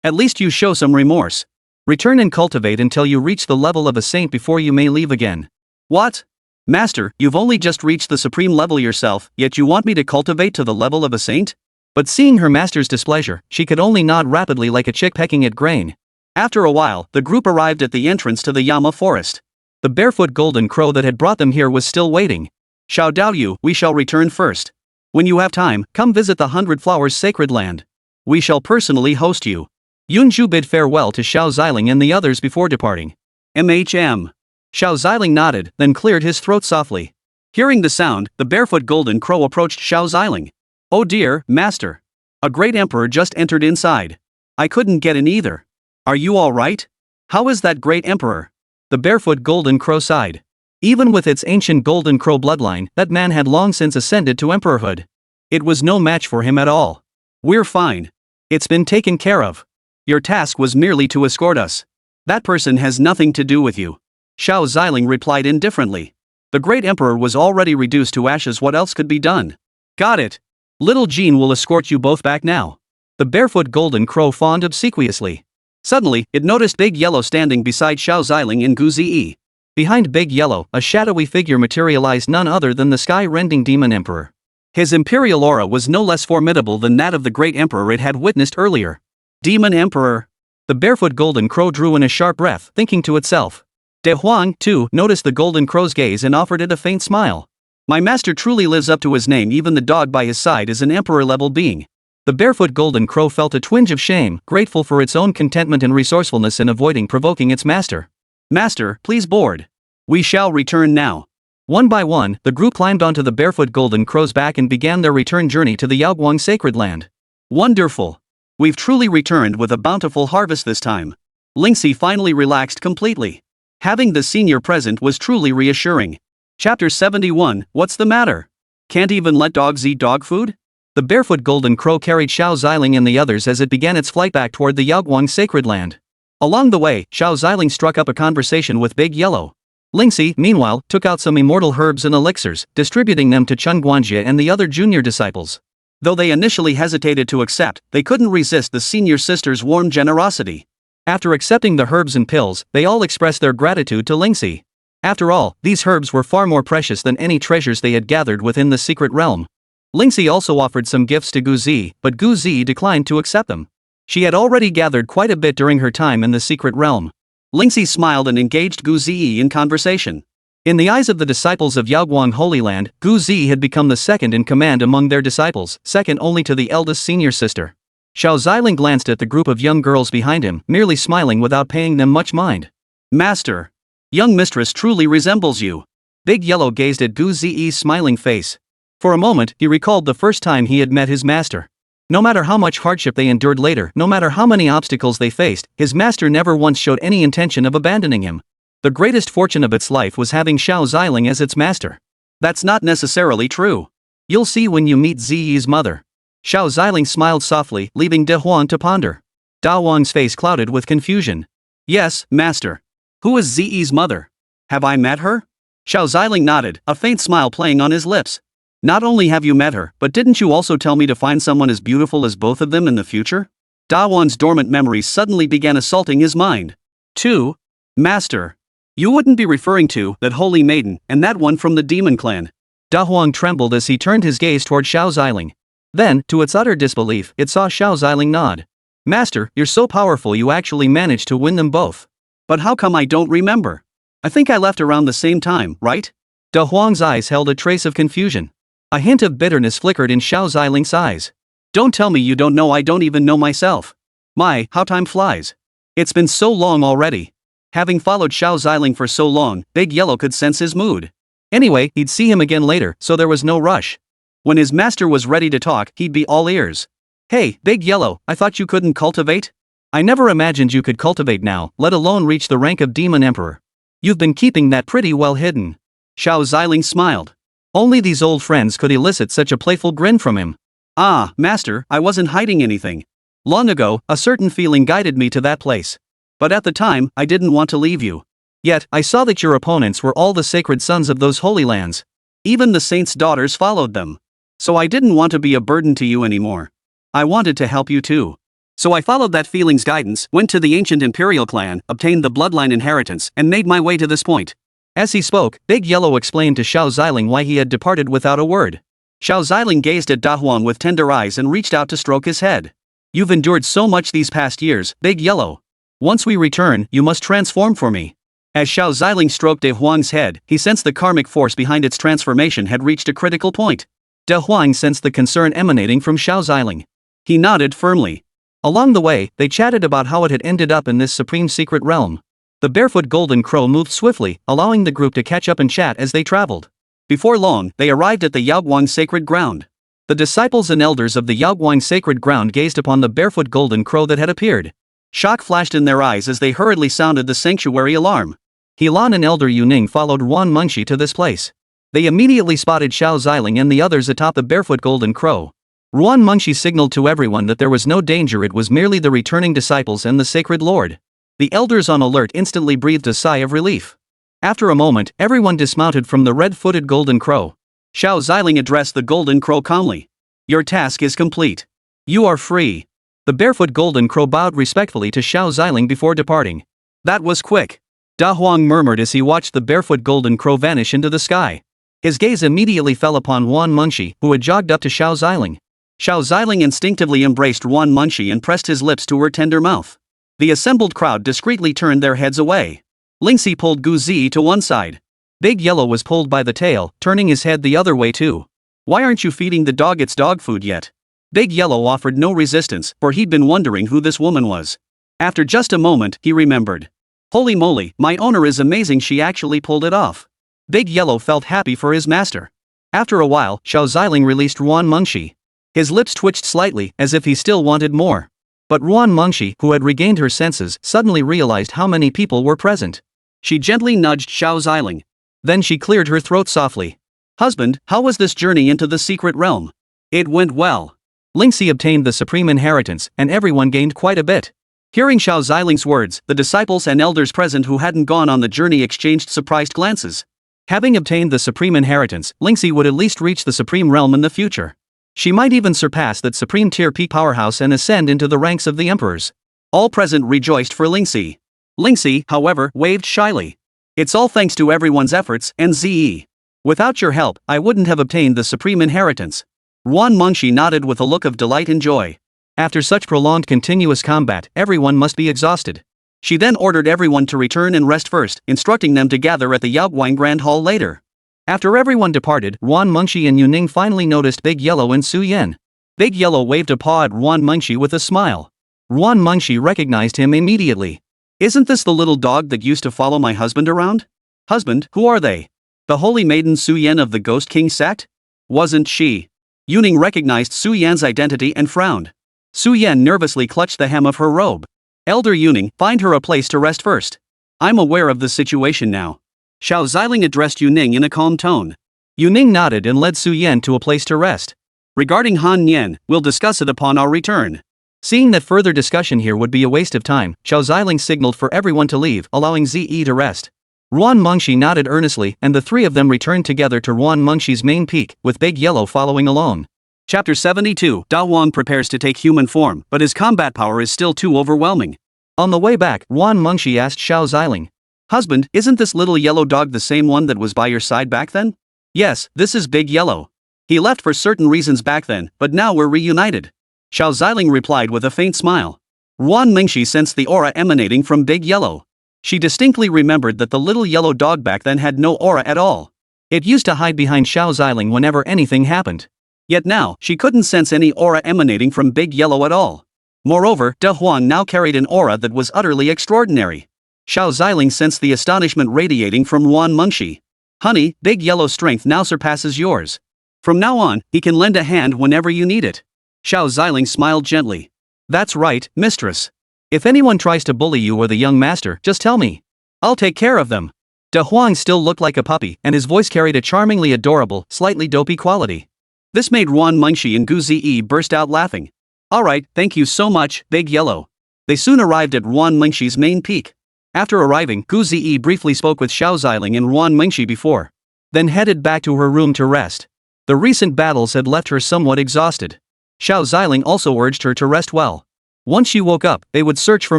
Speaker 2: At least you show some remorse. Return and cultivate until you reach the level of a saint before you may leave again. What? Master, you've only just reached the supreme level yourself, yet you want me to cultivate to the level of a saint? But seeing her master's displeasure, she could only nod rapidly like a chick pecking at grain. After a while, the group arrived at the entrance to the Yama forest. The barefoot golden crow that had brought them here was still waiting. "Xiao Daoyu, we shall return first. When you have time, come visit the 100 Flowers sacred land. We shall personally host you." Yunju bid farewell to Xiao Ziling and the others before departing. Xiao Ziling nodded, then cleared his throat softly. Hearing the sound, the barefoot golden crow approached Xiao Ziling. "Oh dear, master. A great emperor just entered inside. I couldn't get in either. Are you all right? How is that great emperor?" The barefoot golden crow sighed. Even with its ancient golden crow bloodline, that man had long since ascended to emperorhood. It was no match for him at all. "We're fine. It's been taken care of. Your task was merely to escort us. That person has nothing to do with you," Xiao Ziling replied indifferently. The great emperor was already reduced to ashes. What else could be done? "Got it. Little Jean will escort you both back now." The barefoot golden crow fawned obsequiously. Suddenly, it noticed Big Yellow standing beside Xiao Ziling and Gu Ziyi. Behind Big Yellow, a shadowy figure materialized, none other than the sky-rending demon emperor. His imperial aura was no less formidable than that of the great emperor it had witnessed earlier. Demon Emperor. The barefoot golden crow drew in a sharp breath, thinking to itself. De Huang, too, noticed the golden crow's gaze and offered it a faint smile. "My master truly lives up to his name. Even the dog by his side is an emperor-level being." The barefoot golden crow felt a twinge of shame, grateful for its own contentment and resourcefulness in avoiding provoking its master. "Master, please board. We shall return now." One by one, the group climbed onto the barefoot golden crow's back and began their return journey to the Yaoguang sacred land. "Wonderful. We've truly returned with a bountiful harvest this time." Lingxi finally relaxed completely. Having the senior present was truly reassuring. Chapter 71, What's the matter? Can't even let dogs eat dog food? The barefoot golden crow carried Xiao Ziling and the others as it began its flight back toward the Yaoguang sacred land. Along the way, Xiao Ziling struck up a conversation with Big Yellow. Lingxi, meanwhile, took out some immortal herbs and elixirs, distributing them to Chen Guanjie and the other junior disciples. Though they initially hesitated to accept, they couldn't resist the senior sister's warm generosity. After accepting the herbs and pills, they all expressed their gratitude to Lingxi. After all, these herbs were far more precious than any treasures they had gathered within the secret realm. Lingxi also offered some gifts to Gu Zi, but Gu Zi declined to accept them. She had already gathered quite a bit during her time in the secret realm. Lingxi smiled and engaged Gu Zi in conversation. In the eyes of the disciples of Yaoguang Holy Land, Gu Zi had become the second in command among their disciples, second only to the eldest senior sister. Xiao Ziling glanced at the group of young girls behind him, merely smiling without paying them much mind. "Master, young mistress truly resembles you." Big Yellow gazed at Gu Zi's smiling face. For a moment, he recalled the first time he had met his master. No matter how much hardship they endured later, no matter how many obstacles they faced, his master never once showed any intention of abandoning him. The greatest fortune of its life was having Xiao Ziling as its master. That's not necessarily true. You'll see when you meet Ziyi's mother. Xiao Ziling smiled softly, leaving De Huang to ponder. Da Wang's face clouded with confusion. "Yes, master. Who is Ziyi's mother? Have I met her?" Xiao Ziling nodded, a faint smile playing on his lips. "Not only have you met her, but didn't you also tell me to find someone as beautiful as both of them in the future?" Da Wang's dormant memories suddenly began assaulting his mind. "Two? Master. You wouldn't be referring to that holy maiden and that one from the demon clan?" Da Huang trembled as he turned his gaze toward Xiao Ziling. Then, to its utter disbelief, it saw Xiao Ziling nod. "Master, you're so powerful you actually managed to win them both. But how come I don't remember? I think I left around the same time, right?" Da Huang's eyes held a trace of confusion. A hint of bitterness flickered in Xiao Ziling's eyes. "Don't tell me you don't know. I don't even know myself." My, how time flies. It's been so long already. Having followed Xiao Ziling for so long, Big Yellow could sense his mood. Anyway, he'd see him again later, so there was no rush. When his master was ready to talk, he'd be all ears. Hey, Big Yellow, I thought you couldn't cultivate? I never imagined you could cultivate now, let alone reach the rank of Demon Emperor. You've been keeping that pretty well hidden. Xiao Ziling smiled. Only these old friends could elicit such a playful grin from him. Ah, master, I wasn't hiding anything. Long ago, a certain feeling guided me to that place. But at the time, I didn't want to leave you. Yet, I saw that your opponents were all the sacred sons of those holy lands. Even the saints' daughters followed them. So I didn't want to be a burden to you anymore. I wanted to help you too. So I followed that feeling's guidance, went to the ancient imperial clan, obtained the bloodline inheritance, and made my way to this point. As he spoke, Big Yellow explained to Xiao Ziling why he had departed without a word. Xiao Ziling gazed at Da Huang with tender eyes and reached out to stroke his head. You've endured so much these past years, Big Yellow. Once we return, you must transform for me. As Xiao Ziling stroked De Huang's head, he sensed the karmic force behind its transformation had reached a critical point. De Huang sensed the concern emanating from Xiao Ziling. He nodded firmly. Along the way, they chatted about how it had ended up in this supreme secret realm. The barefoot golden crow moved swiftly, allowing the group to catch up and chat as they traveled. Before long, they arrived at the Yaoguang sacred ground. The disciples and elders of the Yaoguang sacred ground gazed upon the barefoot golden crow that had appeared. Shock flashed in their eyes as they hurriedly sounded the sanctuary alarm. Helan and Elder Yuning followed Wan Mengshi to this place. They immediately spotted Xiao Ziling and the others atop the barefoot golden crow. Wan Mengshi signaled to everyone that there was no danger, it was merely the returning disciples and the sacred lord. The elders on alert instantly breathed a sigh of relief. After a moment, everyone dismounted from the red-footed golden crow. Xiao Ziling addressed the golden crow calmly. Your task is complete. You are free. The barefoot golden crow bowed respectfully to Xiao Ziling before departing. That was quick. Da Huang murmured as he watched the barefoot golden crow vanish into the sky. His gaze immediately fell upon Wan Mengshi, who had jogged up to Xiao Ziling. Xiao Ziling instinctively embraced Wan Mengshi and pressed his lips to her tender mouth. The assembled crowd discreetly turned their heads away. Lingxi pulled Gu Zi to one side. Big Yellow was pulled by the tail, turning his head the other way too. Why aren't you feeding the dog its dog food yet? Big Yellow offered no resistance, for he'd been wondering who this woman was. After just a moment, he remembered. Holy moly, my owner is amazing, she actually pulled it off. Big Yellow felt happy for his master. After a while, Xiao Ziling released Wan Mengshi. His lips twitched slightly, as if he still wanted more. But Wan Mengshi, who had regained her senses, suddenly realized how many people were present. She gently nudged Xiao Ziling. Then she cleared her throat softly. Husband, how was this journey into the secret realm? It went well. Lingxi obtained the supreme inheritance, and everyone gained quite a bit. Hearing Xiao Ziling's words, the disciples and elders present who hadn't gone on the journey exchanged surprised glances. Having obtained the supreme inheritance, Lingxi would at least reach the supreme realm in the future. She might even surpass that supreme tier peak powerhouse and ascend into the ranks of the emperors. All present rejoiced for Lingxi. Lingxi, however, waved shyly. It's all thanks to everyone's efforts, and Ze. Without your help, I wouldn't have obtained the supreme inheritance. Wan Mengshi nodded with a look of delight and joy. After such prolonged continuous combat, everyone must be exhausted. She then ordered everyone to return and rest first, instructing them to gather at the Yaoguang Grand Hall later. After everyone departed, Wan Mengshi and Yuning finally noticed Big Yellow and Su Yan. Big Yellow waved a paw at Wan Mengshi with a smile. Wan Mengshi recognized him immediately. Isn't this the little dog that used to follow my husband around? Husband, who are they? The holy maiden Su Yan of the Ghost King Sect? Wasn't she? Yuning recognized Su Yan's identity and frowned. Su Yan nervously clutched the hem of her robe. Elder Yuning, find her a place to rest first. I'm aware of the situation now. Xiao Ziling addressed Yuning in a calm tone. Yuning nodded and led Su Yan to a place to rest. Regarding Han Nian, we'll discuss it upon our return. Seeing that further discussion here would be a waste of time, Xiao Ziling signaled for everyone to leave, allowing Ze to rest. Wan Mengshi nodded earnestly, and the three of them returned together to Wan Mengshi's main peak, with Big Yellow following along. Chapter 72. Da Huang prepares to take human form, but his combat power is still too overwhelming. On the way back, Wan Mengshi asked Xiao Ziling. Husband, isn't this little yellow dog the same one that was by your side back then? Yes, this is Big Yellow. He left for certain reasons back then, but now we're reunited. Xiao Ziling replied with a faint smile. Wan Mengshi sensed the aura emanating from Big Yellow. She distinctly remembered that the little yellow dog back then had no aura at all. It used to hide behind Xiao Ziling whenever anything happened. Yet now, she couldn't sense any aura emanating from Big Yellow at all. Moreover, De Huang now carried an aura that was utterly extraordinary. Xiao Ziling sensed the astonishment radiating from Ruan Mengshi. Honey, big yellow strength now surpasses yours. From now on, he can lend a hand whenever you need it. Xiao Ziling smiled gently. That's right, mistress. If anyone tries to bully you or the young master, just tell me. I'll take care of them. De Huang still looked like a puppy, and his voice carried a charmingly adorable, slightly dopey quality. This made Ruan Mengshi and Gu Ziyi burst out laughing. Alright, thank you so much, Big Yellow. They soon arrived at Ruan Mengshi's main peak. After arriving, Gu Ziyi briefly spoke with Xiao Ziling and Ruan Mengshi before. Then headed back to her room to rest. The recent battles had left her somewhat exhausted. Xiao Ziling also urged her to rest well. Once she woke up, they would search for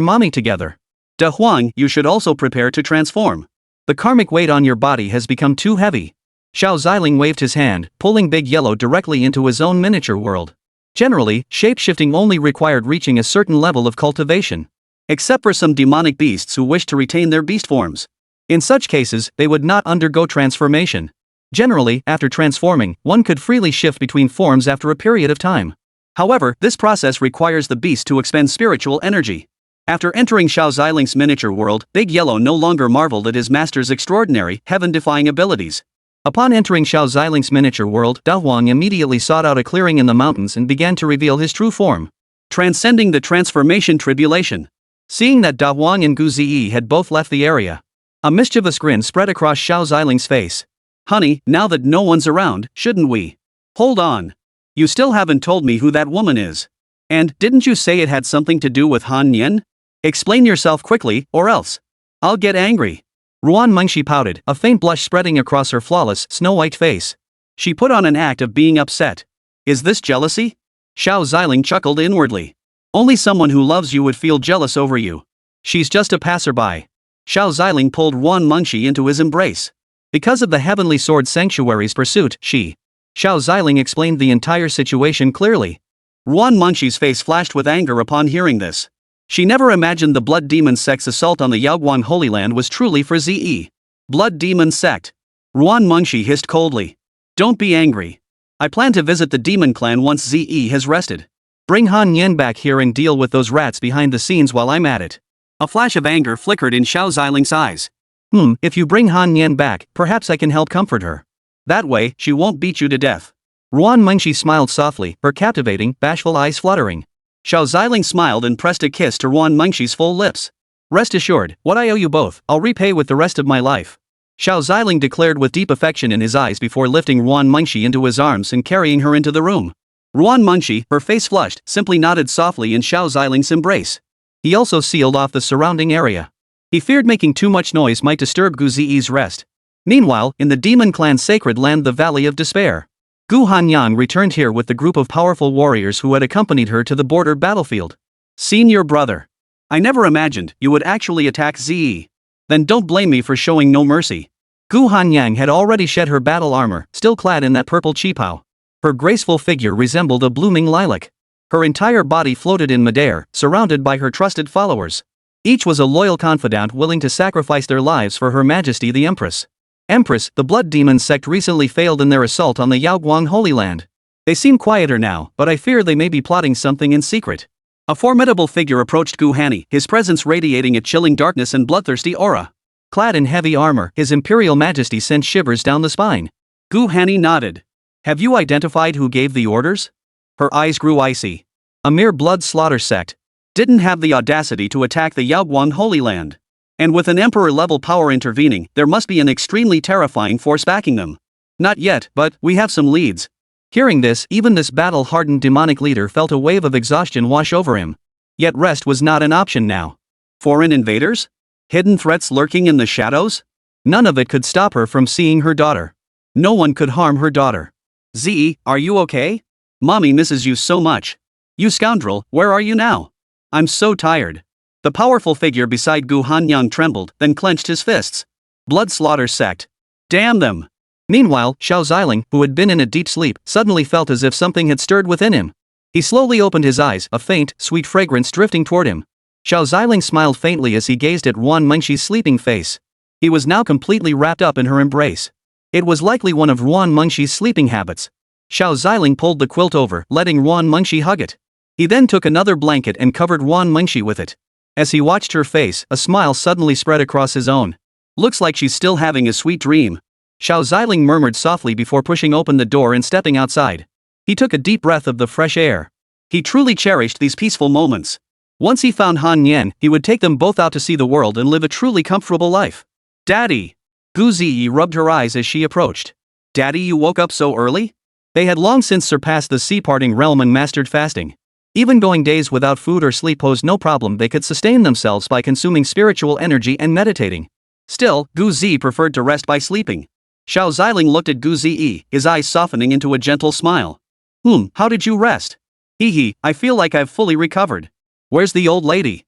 Speaker 2: mommy together. De Huang, you should also prepare to transform. The karmic weight on your body has become too heavy. Xiao Ziling waved his hand, pulling Big Yellow directly into his own miniature world. Generally, shape-shifting only required reaching a certain level of cultivation. Except for some demonic beasts who wished to retain their beast forms. In such cases, they would not undergo transformation. Generally, after transforming, one could freely shift between forms after a period of time. However, this process requires the beast to expend spiritual energy. After entering Xiao Ziling's miniature world, Big Yellow no longer marveled at his master's extraordinary, heaven-defying abilities. Upon entering Xiao Ziling's miniature world, Da Huang immediately sought out a clearing in the mountains and began to reveal his true form. Transcending the transformation tribulation. Seeing that Da Huang and Gu Ziyi had both left the area, a mischievous grin spread across Xiao Ziling's face. Honey, now that no one's around, shouldn't we? Hold on. You still haven't told me who that woman is. And didn't you say it had something to do with Han Nian? Explain yourself quickly, or else I'll get angry. Ruan Mengshi pouted, a faint blush spreading across her flawless, snow-white face. She put on an act of being upset. Is this jealousy? Xiao Ziling chuckled inwardly. Only someone who loves you would feel jealous over you. She's just a passerby. Xiao Ziling pulled Ruan Mengshi into his embrace. Because of the Heavenly Sword Sanctuary's pursuit, Xiao Ziling explained the entire situation clearly. Ruan Mengshi's face flashed with anger upon hearing this. She never imagined the Blood Demon Sect's assault on the Yaoguang Holy Land was truly for Ze. Blood Demon Sect. Ruan Mengshi hissed coldly. Don't be angry. I plan to visit the Demon Clan once Ze has rested. Bring Han Nian back here and deal with those rats behind the scenes while I'm at it. A flash of anger flickered in Xiao Ziling's eyes. If you bring Han Nian back, perhaps I can help comfort her. That way, she won't beat you to death. Ruan Mengshi smiled softly, her captivating, bashful eyes fluttering. Xiao Ziling smiled and pressed a kiss to Ruan Mengshi's full lips. Rest assured, what I owe you both, I'll repay with the rest of my life. Xiao Ziling declared with deep affection in his eyes before lifting Ruan Mengshi into his arms and carrying her into the room. Ruan Mengshi, her face flushed, simply nodded softly in Xiao Ziling's embrace. He also sealed off the surrounding area. He feared making too much noise might disturb Gu Ziyi's rest. Meanwhile, in the Demon Clan's sacred land, the Valley of Despair, Gu Hanyang returned here with the group of powerful warriors who had accompanied her to the border battlefield. Senior brother. I never imagined you would actually attack Ze. Then don't blame me for showing no mercy. Gu Hanyang had already shed her battle armor, still clad in that purple qipao. Her graceful figure resembled a blooming lilac. Her entire body floated in midair, surrounded by her trusted followers. Each was a loyal confidant willing to sacrifice their lives for Her Majesty the Empress. Empress, the Blood Demon Sect recently failed in their assault on the Yaoguang Holy Land. They seem quieter now, but I fear they may be plotting something in secret. A formidable figure approached Gu Hani, his presence radiating a chilling darkness and bloodthirsty aura. Clad in heavy armor, His Imperial Majesty sent shivers down the spine. Gu Hani nodded. Have you identified who gave the orders? Her eyes grew icy. A mere blood slaughter sect. Didn't have the audacity to attack the Yaoguang Holy Land. And with an emperor-level power intervening, there must be an extremely terrifying force backing them. Not yet, but we have some leads. Hearing this, even this battle-hardened demonic leader felt a wave of exhaustion wash over him. Yet rest was not an option now. Foreign invaders? Hidden threats lurking in the shadows? None of it could stop her from seeing her daughter. No one could harm her daughter. Ze, are you okay? Mommy misses you so much. You scoundrel, where are you now? I'm so tired. The powerful figure beside Gu Hanyang trembled, then clenched his fists. Blood slaughter sect. Damn them. Meanwhile, Xiao Ziling, who had been in a deep sleep, suddenly felt as if something had stirred within him. He slowly opened his eyes, a faint, sweet fragrance drifting toward him. Xiao Ziling smiled faintly as he gazed at Ruan Mengshi's sleeping face. He was now completely wrapped up in her embrace. It was likely one of Ruan Mengshi's sleeping habits. Xiao Ziling pulled the quilt over, letting Ruan Mengshi hug it.
Speaker 1: He then took another blanket and covered Wan Mengxi with it. As he watched her face, a smile suddenly spread across his own. Looks like she's still having a sweet dream. Xiao Ziling murmured softly before pushing open the door and stepping outside. He took a deep breath of the fresh air. He truly cherished these peaceful moments. Once he found Han Nian, he would take them both out to see the world and live a truly comfortable life. Daddy! Gu Ziyi rubbed her eyes as she approached. Daddy, you woke up so early? They had long since surpassed the sea-parting realm and mastered fasting. Even going days without food or sleep posed no problem. They could sustain themselves by consuming spiritual energy and meditating. Still, Gu Zi preferred to rest by sleeping. Xiao Ziling looked at Gu Ziyi, his eyes softening into a gentle smile. How did you rest? I feel like I've fully recovered. Where's the old lady?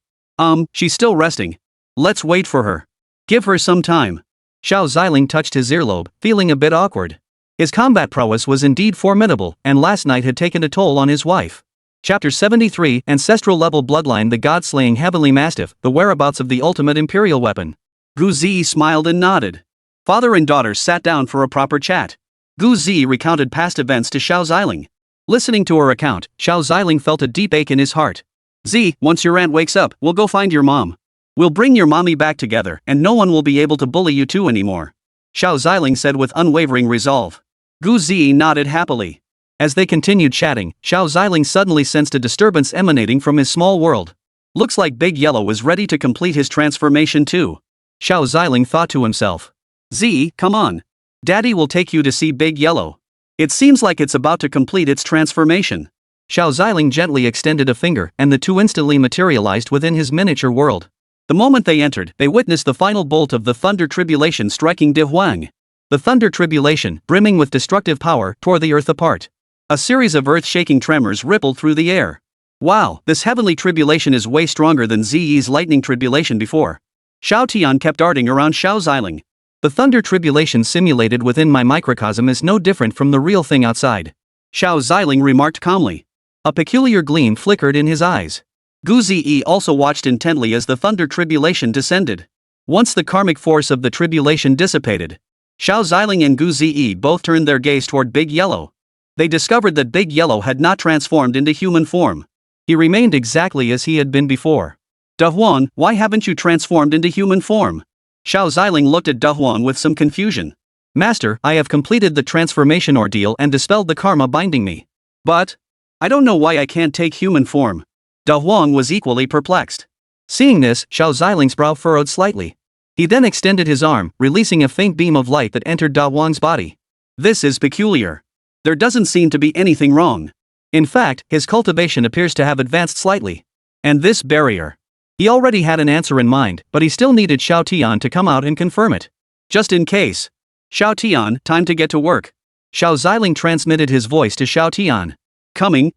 Speaker 1: She's still resting. Let's wait for her. Give her some time. Xiao Ziling touched his earlobe, feeling a bit awkward. His combat prowess was indeed formidable, and last night had taken a toll on his wife. Chapter 73, Ancestral Level Bloodline. The God-slaying Heavenly Mastiff, the whereabouts of the ultimate Imperial weapon. Gu Zi smiled and nodded. Father and daughter sat down for a proper chat. Gu Zi recounted past events to Xiao Ziling. Listening to her account, Xiao Ziling felt a deep ache in his heart. Z, once your aunt wakes up, we'll go find your mom. We'll bring your mommy back together, and no one will be able to bully you two anymore. Xiao Ziling said with unwavering resolve. Gu Zi nodded happily. As they continued chatting, Xiao Ziling suddenly sensed a disturbance emanating from his small world. Looks like Big Yellow was ready to complete his transformation too. Xiao Ziling thought to himself. Z, come on. Daddy will take you to see Big Yellow. It seems like it's about to complete its transformation. Xiao Ziling gently extended a finger and the two instantly materialized within his miniature world. The moment they entered, they witnessed the final bolt of the Thunder Tribulation striking De Huang. The Thunder Tribulation, brimming with destructive power, tore the earth apart. A series of earth-shaking tremors rippled through the air. Wow, this heavenly tribulation is way stronger than Ziyi's lightning tribulation before. Xiao Tian kept darting around Xiao Ziling. The Thunder Tribulation simulated within my microcosm is no different from the real thing outside. Xiao Ziling remarked calmly. A peculiar gleam flickered in his eyes. Gu Ziyi also watched intently as the Thunder Tribulation descended. Once the karmic force of the tribulation dissipated, Xiao Ziling and Gu Ziyi both turned their gaze toward Big Yellow. They discovered that Big Yellow had not transformed into human form. He remained exactly as he had been before. De Huang, why haven't you transformed into human form? Xiao Ziling looked at De Huang with some confusion. Master, I have completed the transformation ordeal and dispelled the karma binding me. But I don't know why I can't take human form. De Huang was equally perplexed. Seeing this, Xiao Ziling's brow furrowed slightly. He then extended his arm, releasing a faint beam of light that entered De Huang's body. This is peculiar. There doesn't seem to be anything wrong. In fact, his cultivation appears to have advanced slightly. And this barrier. He already had an answer in mind, but he still needed Xiao Tian to come out and confirm it. Just in case. Xiao Tian, time to get to work. Xiao Ziling transmitted his voice to Xiao Tian. Coming.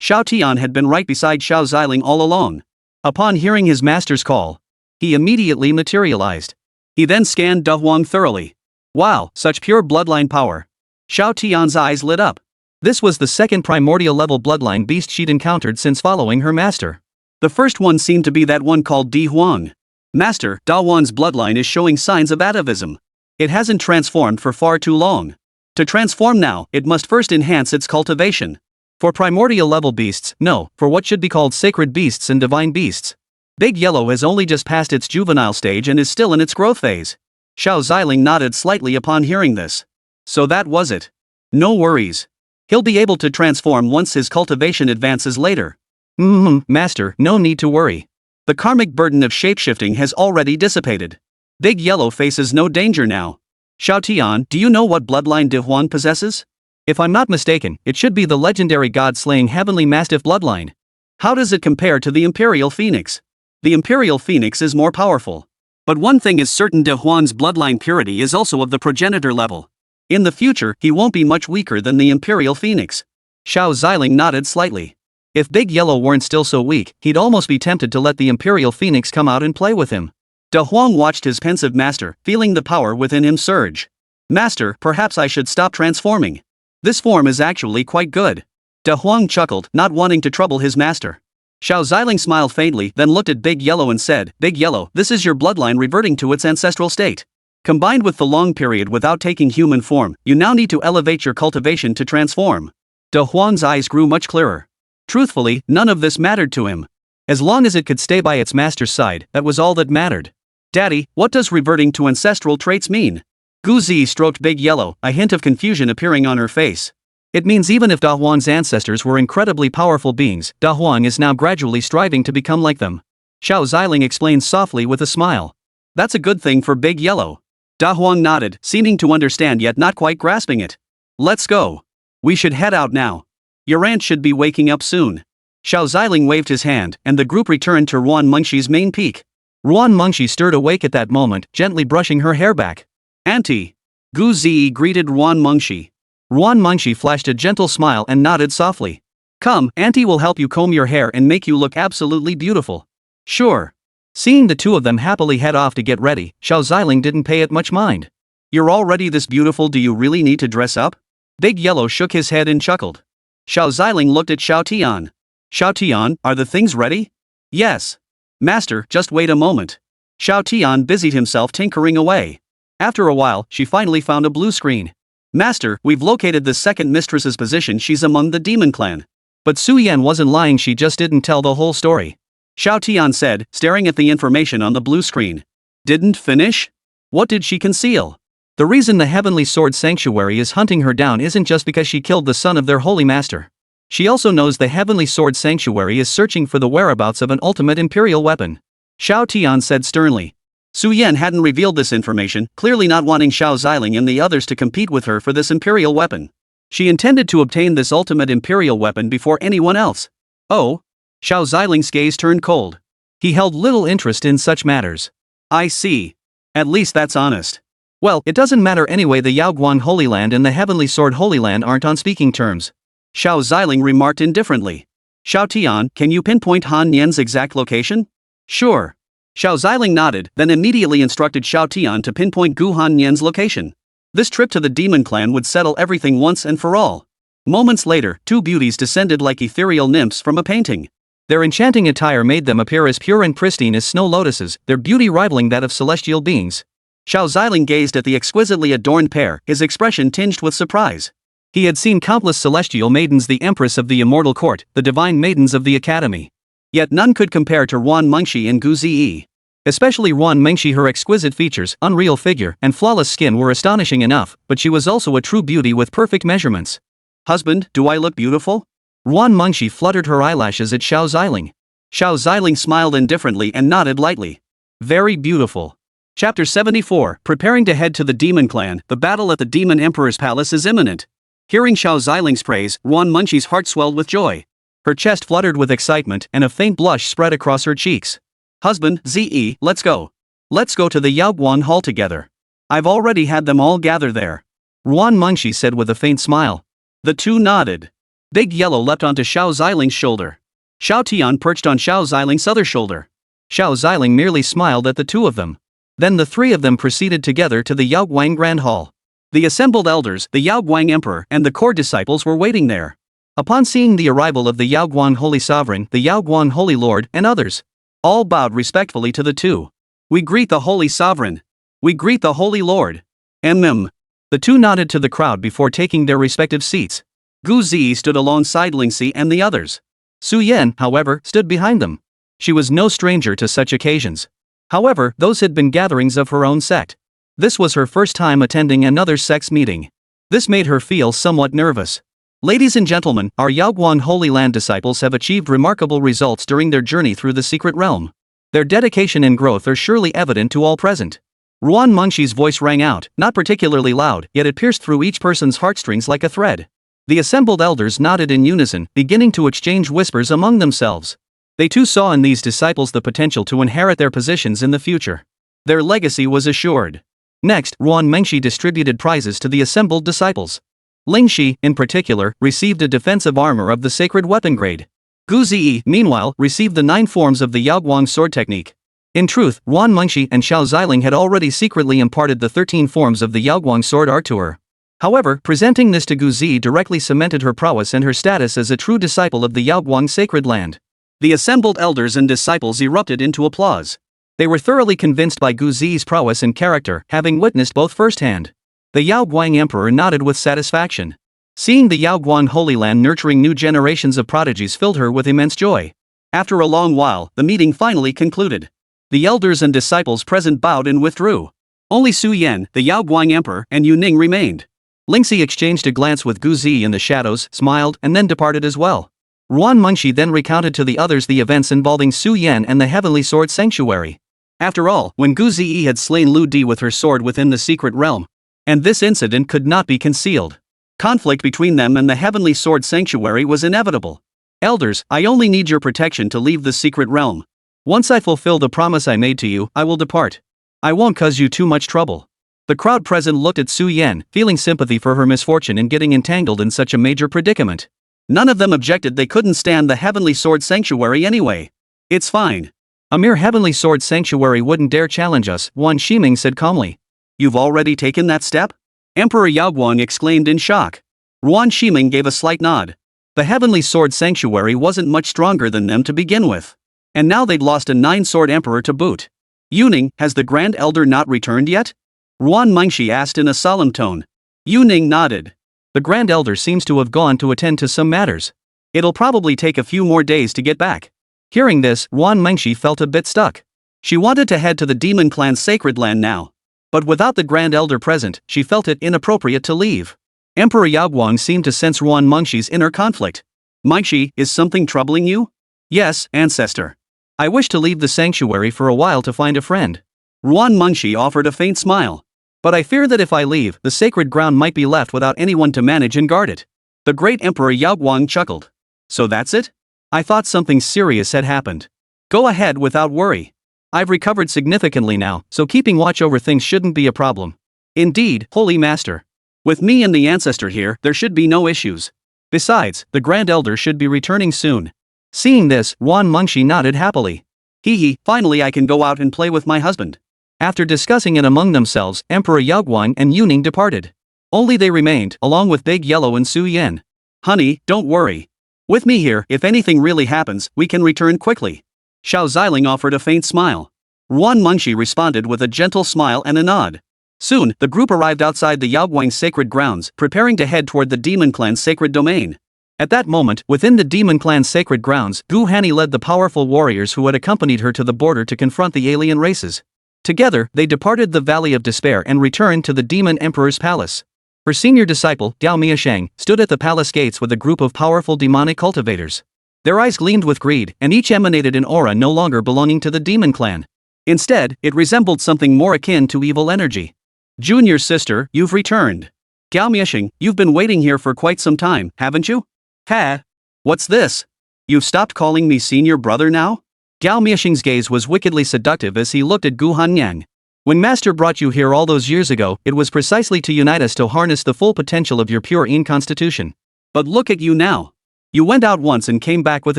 Speaker 1: Xiao Tian had been right beside Xiao Ziling all along. Upon hearing his master's call, he immediately materialized. He then scanned De Huang thoroughly. Wow, such pure bloodline power. Xiao Tian's eyes lit up. This was the second primordial level bloodline beast she'd encountered since following her master. The first one seemed to be that one called De Huang. Master, Da Huang's bloodline is showing signs of atavism. It hasn't transformed for far too long. To transform now, it must first enhance its cultivation. For primordial level beasts, no, for what should be called sacred beasts and divine beasts. Big Yellow has only just passed its juvenile stage and is still in its growth phase. Xiao Ziling nodded slightly upon hearing this. So that was it. No worries. He'll be able to transform once his cultivation advances later. Master, no need to worry. The karmic burden of shapeshifting has already dissipated. Big Yellow faces no danger now. Xiao Tian, do you know what bloodline De Huang possesses? If I'm not mistaken, it should be the legendary god-slaying heavenly mastiff bloodline. How does it compare to the Imperial Phoenix? The Imperial Phoenix is more powerful. But one thing is certain, De Huang's bloodline purity is also of the progenitor level. In the future, he won't be much weaker than the Imperial Phoenix. Xiao Ziling nodded slightly. If Big Yellow weren't still so weak, he'd almost be tempted to let the Imperial Phoenix come out and play with him. De Huang watched his pensive master, feeling the power within him surge. Master, perhaps I should stop transforming. This form is actually quite good. De Huang chuckled, not wanting to trouble his master. Xiao Ziling smiled faintly, then looked at Big Yellow and said, Big Yellow, this is your bloodline reverting to its ancestral state. Combined with the long period without taking human form, you now need to elevate your cultivation to transform. De Huang's eyes grew much clearer.
Speaker 2: Truthfully, none of this mattered to him. As long as it could stay by its master's side, that was all that mattered. Daddy, what does reverting to ancestral traits mean? Gu Zi stroked Big Yellow, a hint of confusion appearing on her face. It means even if Da Huang's ancestors were incredibly powerful beings, Da Huang is now gradually striving to become like them. Xiao Ziling explained softly with a smile. That's a good thing for Big Yellow. Da Huang nodded, seeming to understand yet not quite grasping it. Let's go. We should head out now. Your aunt should be waking up soon. Xiao Ziling waved his hand, and the group returned to Ruan Mengxi's main peak. Ruan Mengxi stirred awake at that moment, gently brushing her hair back. Auntie. Gu Zi greeted Ruan Mengxi. Ruan Mengxi flashed a gentle smile and nodded softly. Come, Auntie will help you comb your hair and make you look absolutely beautiful. Sure. Seeing the two of them happily head off to get ready, Xiao Ziling didn't pay it much mind. You're already this beautiful, do you really need to dress up? Big Yellow shook his head and chuckled. Xiao Ziling looked at Xiao Tian. Xiao Tian, are the things ready? Yes. Master, just wait a moment. Xiao Tian busied himself tinkering away. After a while, she finally found a blue screen. Master, we've located the second mistress's position, she's among the demon clan. But Su Yan wasn't lying, she just didn't tell the whole story. Xiao Tian said, staring at the information on the blue screen. Didn't finish? What did she conceal? The reason the Heavenly Sword Sanctuary is hunting her down isn't just because she killed the son of their holy master. She also knows the Heavenly Sword Sanctuary is searching for the whereabouts of an ultimate imperial weapon. Xiao Tian said sternly. Su Yan hadn't revealed this information, clearly not wanting Xiao Ziling and the others to compete with her for this imperial weapon. She intended to obtain this ultimate imperial weapon before anyone else. Oh? Xiao Ziling's gaze turned cold. He held little interest in such matters. I see. At least that's honest. Well, it doesn't matter anyway, the Yaoguan Holy Land and the Heavenly Sword Holy Land aren't on speaking terms. Xiao Ziling remarked indifferently. Xiao Tian, can you pinpoint Han Nian's exact location? Sure. Xiao Ziling nodded, then immediately instructed Xiao Tian to pinpoint Gu Han Nian's location. This trip to the demon clan would settle everything once and for all. Moments later, two beauties descended like ethereal nymphs from a painting. Their enchanting attire made them appear as pure and pristine as snow lotuses, their beauty rivaling that of celestial beings. Xiao Ziling gazed at the exquisitely adorned pair, his expression tinged with surprise. He had seen countless celestial maidens, the empress of the immortal court, the divine maidens of the academy. Yet none could compare to Ruan Mengxi and Gu Ziyi. Especially Ruan Mengxi, her exquisite features, unreal figure, and flawless skin were astonishing enough, but she was also a true beauty with perfect measurements. Husband, do I look beautiful? Ruan Mengxi fluttered her eyelashes at Xiao Ziling. Xiao Ziling smiled indifferently and nodded lightly. Very beautiful. Chapter 74, preparing to head to the demon clan, the battle at the demon emperor's palace is imminent. Hearing Xiao Ziling's praise, Ruan Mengxi's heart swelled with joy. Her chest fluttered with excitement and a faint blush spread across her cheeks. Husband, Zi, let's go. Let's go to the Yaoguan Hall together. I've already had them all gather there. Ruan Mengxi said with a faint smile. The two nodded. Big Yellow leapt onto Xiao Ziling's shoulder. Xiao Tian perched on Xiao Ziling's other shoulder. Xiao Ziling merely smiled at the two of them. Then the three of them proceeded together to the Yaoguang Grand Hall. The assembled elders, the Yaoguang Emperor, and the core disciples were waiting there. Upon seeing the arrival of the Yaoguan Holy Sovereign, the Yaoguan Holy Lord, and others, all bowed respectfully to the two. We greet the Holy Sovereign. We greet the Holy Lord. The two nodded to the crowd before taking their respective seats. Gu Zi stood alongside Lingxi and the others. Su Yan, however, stood behind them. She was no stranger to such occasions. However, those had been gatherings of her own sect. This was her first time attending another sect's meeting. This made her feel somewhat nervous. Ladies and gentlemen, our Yaoguan Holy Land disciples have achieved remarkable results during their journey through the secret realm. Their dedication and growth are surely evident to all present. Ruan Mengxi's voice rang out, not particularly loud, yet it pierced through each person's heartstrings like a thread. The assembled elders nodded in unison, beginning to exchange whispers among themselves. They too saw in these disciples the potential to inherit their positions in the future. Their legacy was assured. Next, Ruan Mengxi distributed prizes to the assembled disciples. Lingxi, in particular, received a defensive armor of the sacred weapon grade. Gu Ziyi, meanwhile, received the 9 forms of the Yaoguang sword technique. In truth, Ruan Mengxi and Xiao Ziling had already secretly imparted the 13 forms of the Yaoguang sword art to her. However, presenting this to Gu Zi directly cemented her prowess and her status as a true disciple of the Yaoguang sacred land. The assembled elders and disciples erupted into applause. They were thoroughly convinced by Gu Zi's prowess and character, having witnessed both firsthand. The Yaoguang Emperor nodded with satisfaction.
Speaker 1: Seeing the Yaoguang Holy Land nurturing new generations of prodigies filled her with immense joy.
Speaker 2: After a long while, the meeting finally concluded. The elders and disciples present bowed and withdrew. Only Su Yan, the Yaoguang Emperor, and Yu Ning remained.
Speaker 1: Lingxi exchanged a glance with Gu Zi in the shadows, smiled, and then departed as well. Ruan Mengxi then recounted to the others the events involving Su Yan and the Heavenly Sword Sanctuary. After all, when Gu Zi had slain Lu Di with her sword within the secret realm, and this incident could not be concealed. Conflict between them and the Heavenly Sword Sanctuary was inevitable. Elders, I only need your protection to leave the secret realm. Once I fulfill the promise I made to you, I will depart. I won't cause you too much trouble. The crowd present looked at Su Yan, feeling sympathy for her misfortune in getting entangled in such a major predicament. None of them objected, they couldn't stand the Heavenly Sword Sanctuary anyway. It's fine. A mere Heavenly Sword Sanctuary wouldn't dare challenge us, Wan Shiming said calmly.
Speaker 2: You've already taken that step? Emperor Yaoguang exclaimed in shock. Ruan Shiming gave a slight nod. The Heavenly Sword Sanctuary wasn't much stronger than them to begin with. And now they'd lost a 9-sword emperor to boot. Yu Ning, has the Grand Elder not returned yet? Ruan Mengxi asked in a solemn tone. Yu Ning nodded.
Speaker 1: The Grand Elder seems to have gone to attend to some matters. It'll probably take a few more days to get back. Hearing this, Ruan Mengxi felt a bit stuck. She wanted to head to the Demon Clan's sacred land now. But without the Grand Elder present, she felt it inappropriate to leave. Emperor Yaoguang seemed to sense Ruan Mengxi's inner conflict. Mengxi, is something troubling you?
Speaker 2: Yes, ancestor.
Speaker 1: I wish to leave the sanctuary for a while to find a friend.
Speaker 2: Ruan Mengxi offered a faint smile.
Speaker 1: But I fear that if I leave, the sacred ground might be left without anyone to manage and guard it.
Speaker 2: The great Emperor Yaoguang chuckled. So that's it?
Speaker 1: I thought something serious had happened.
Speaker 2: Go ahead without worry.
Speaker 1: I've recovered significantly now, so keeping watch over things shouldn't be a problem.
Speaker 2: Indeed, Holy Master. With me and the ancestor here, there should be no issues.
Speaker 1: Besides, the Grand Elder should be returning soon. Seeing this, Ruan Mengxi nodded happily.
Speaker 2: Hee, finally I can go out and play with my husband.
Speaker 1: After discussing it among themselves, Emperor Yaoguang and Yu Ning departed. Only they remained, along with Big Yellow and Su Yan.
Speaker 2: Honey, don't worry. With me here, if anything really happens, we can return quickly. Xiao Ziling offered a faint smile. Ruan Mengxi responded with a gentle smile and a nod. Soon, the group arrived outside the Yaoguang sacred grounds, preparing to head toward the Demon Clan's sacred domain.
Speaker 1: At that moment, within the Demon Clan's sacred grounds, Gu Hanni led the powerful warriors who had accompanied her to the border to confront the alien races. Together, they departed the Valley of Despair and returned to the Demon Emperor's palace. Her senior disciple, Gao Miasheng, stood at the palace gates with a group of powerful demonic cultivators. Their eyes gleamed with greed, and each emanated an aura no longer belonging to the Demon Clan. Instead, it resembled something more akin to evil energy.
Speaker 2: Junior sister, you've returned. Gao Miasheng, you've been waiting here for quite some time, haven't you?
Speaker 1: Ha!
Speaker 2: What's this? You've stopped calling me senior brother now?
Speaker 1: Gao Miasheng's gaze was wickedly seductive as he looked at Gu Hanyang. When Master brought you here all those years ago, it was precisely to unite us to harness the full potential of your pure Yin constitution.
Speaker 2: But look at you now.
Speaker 1: You went out once and came back with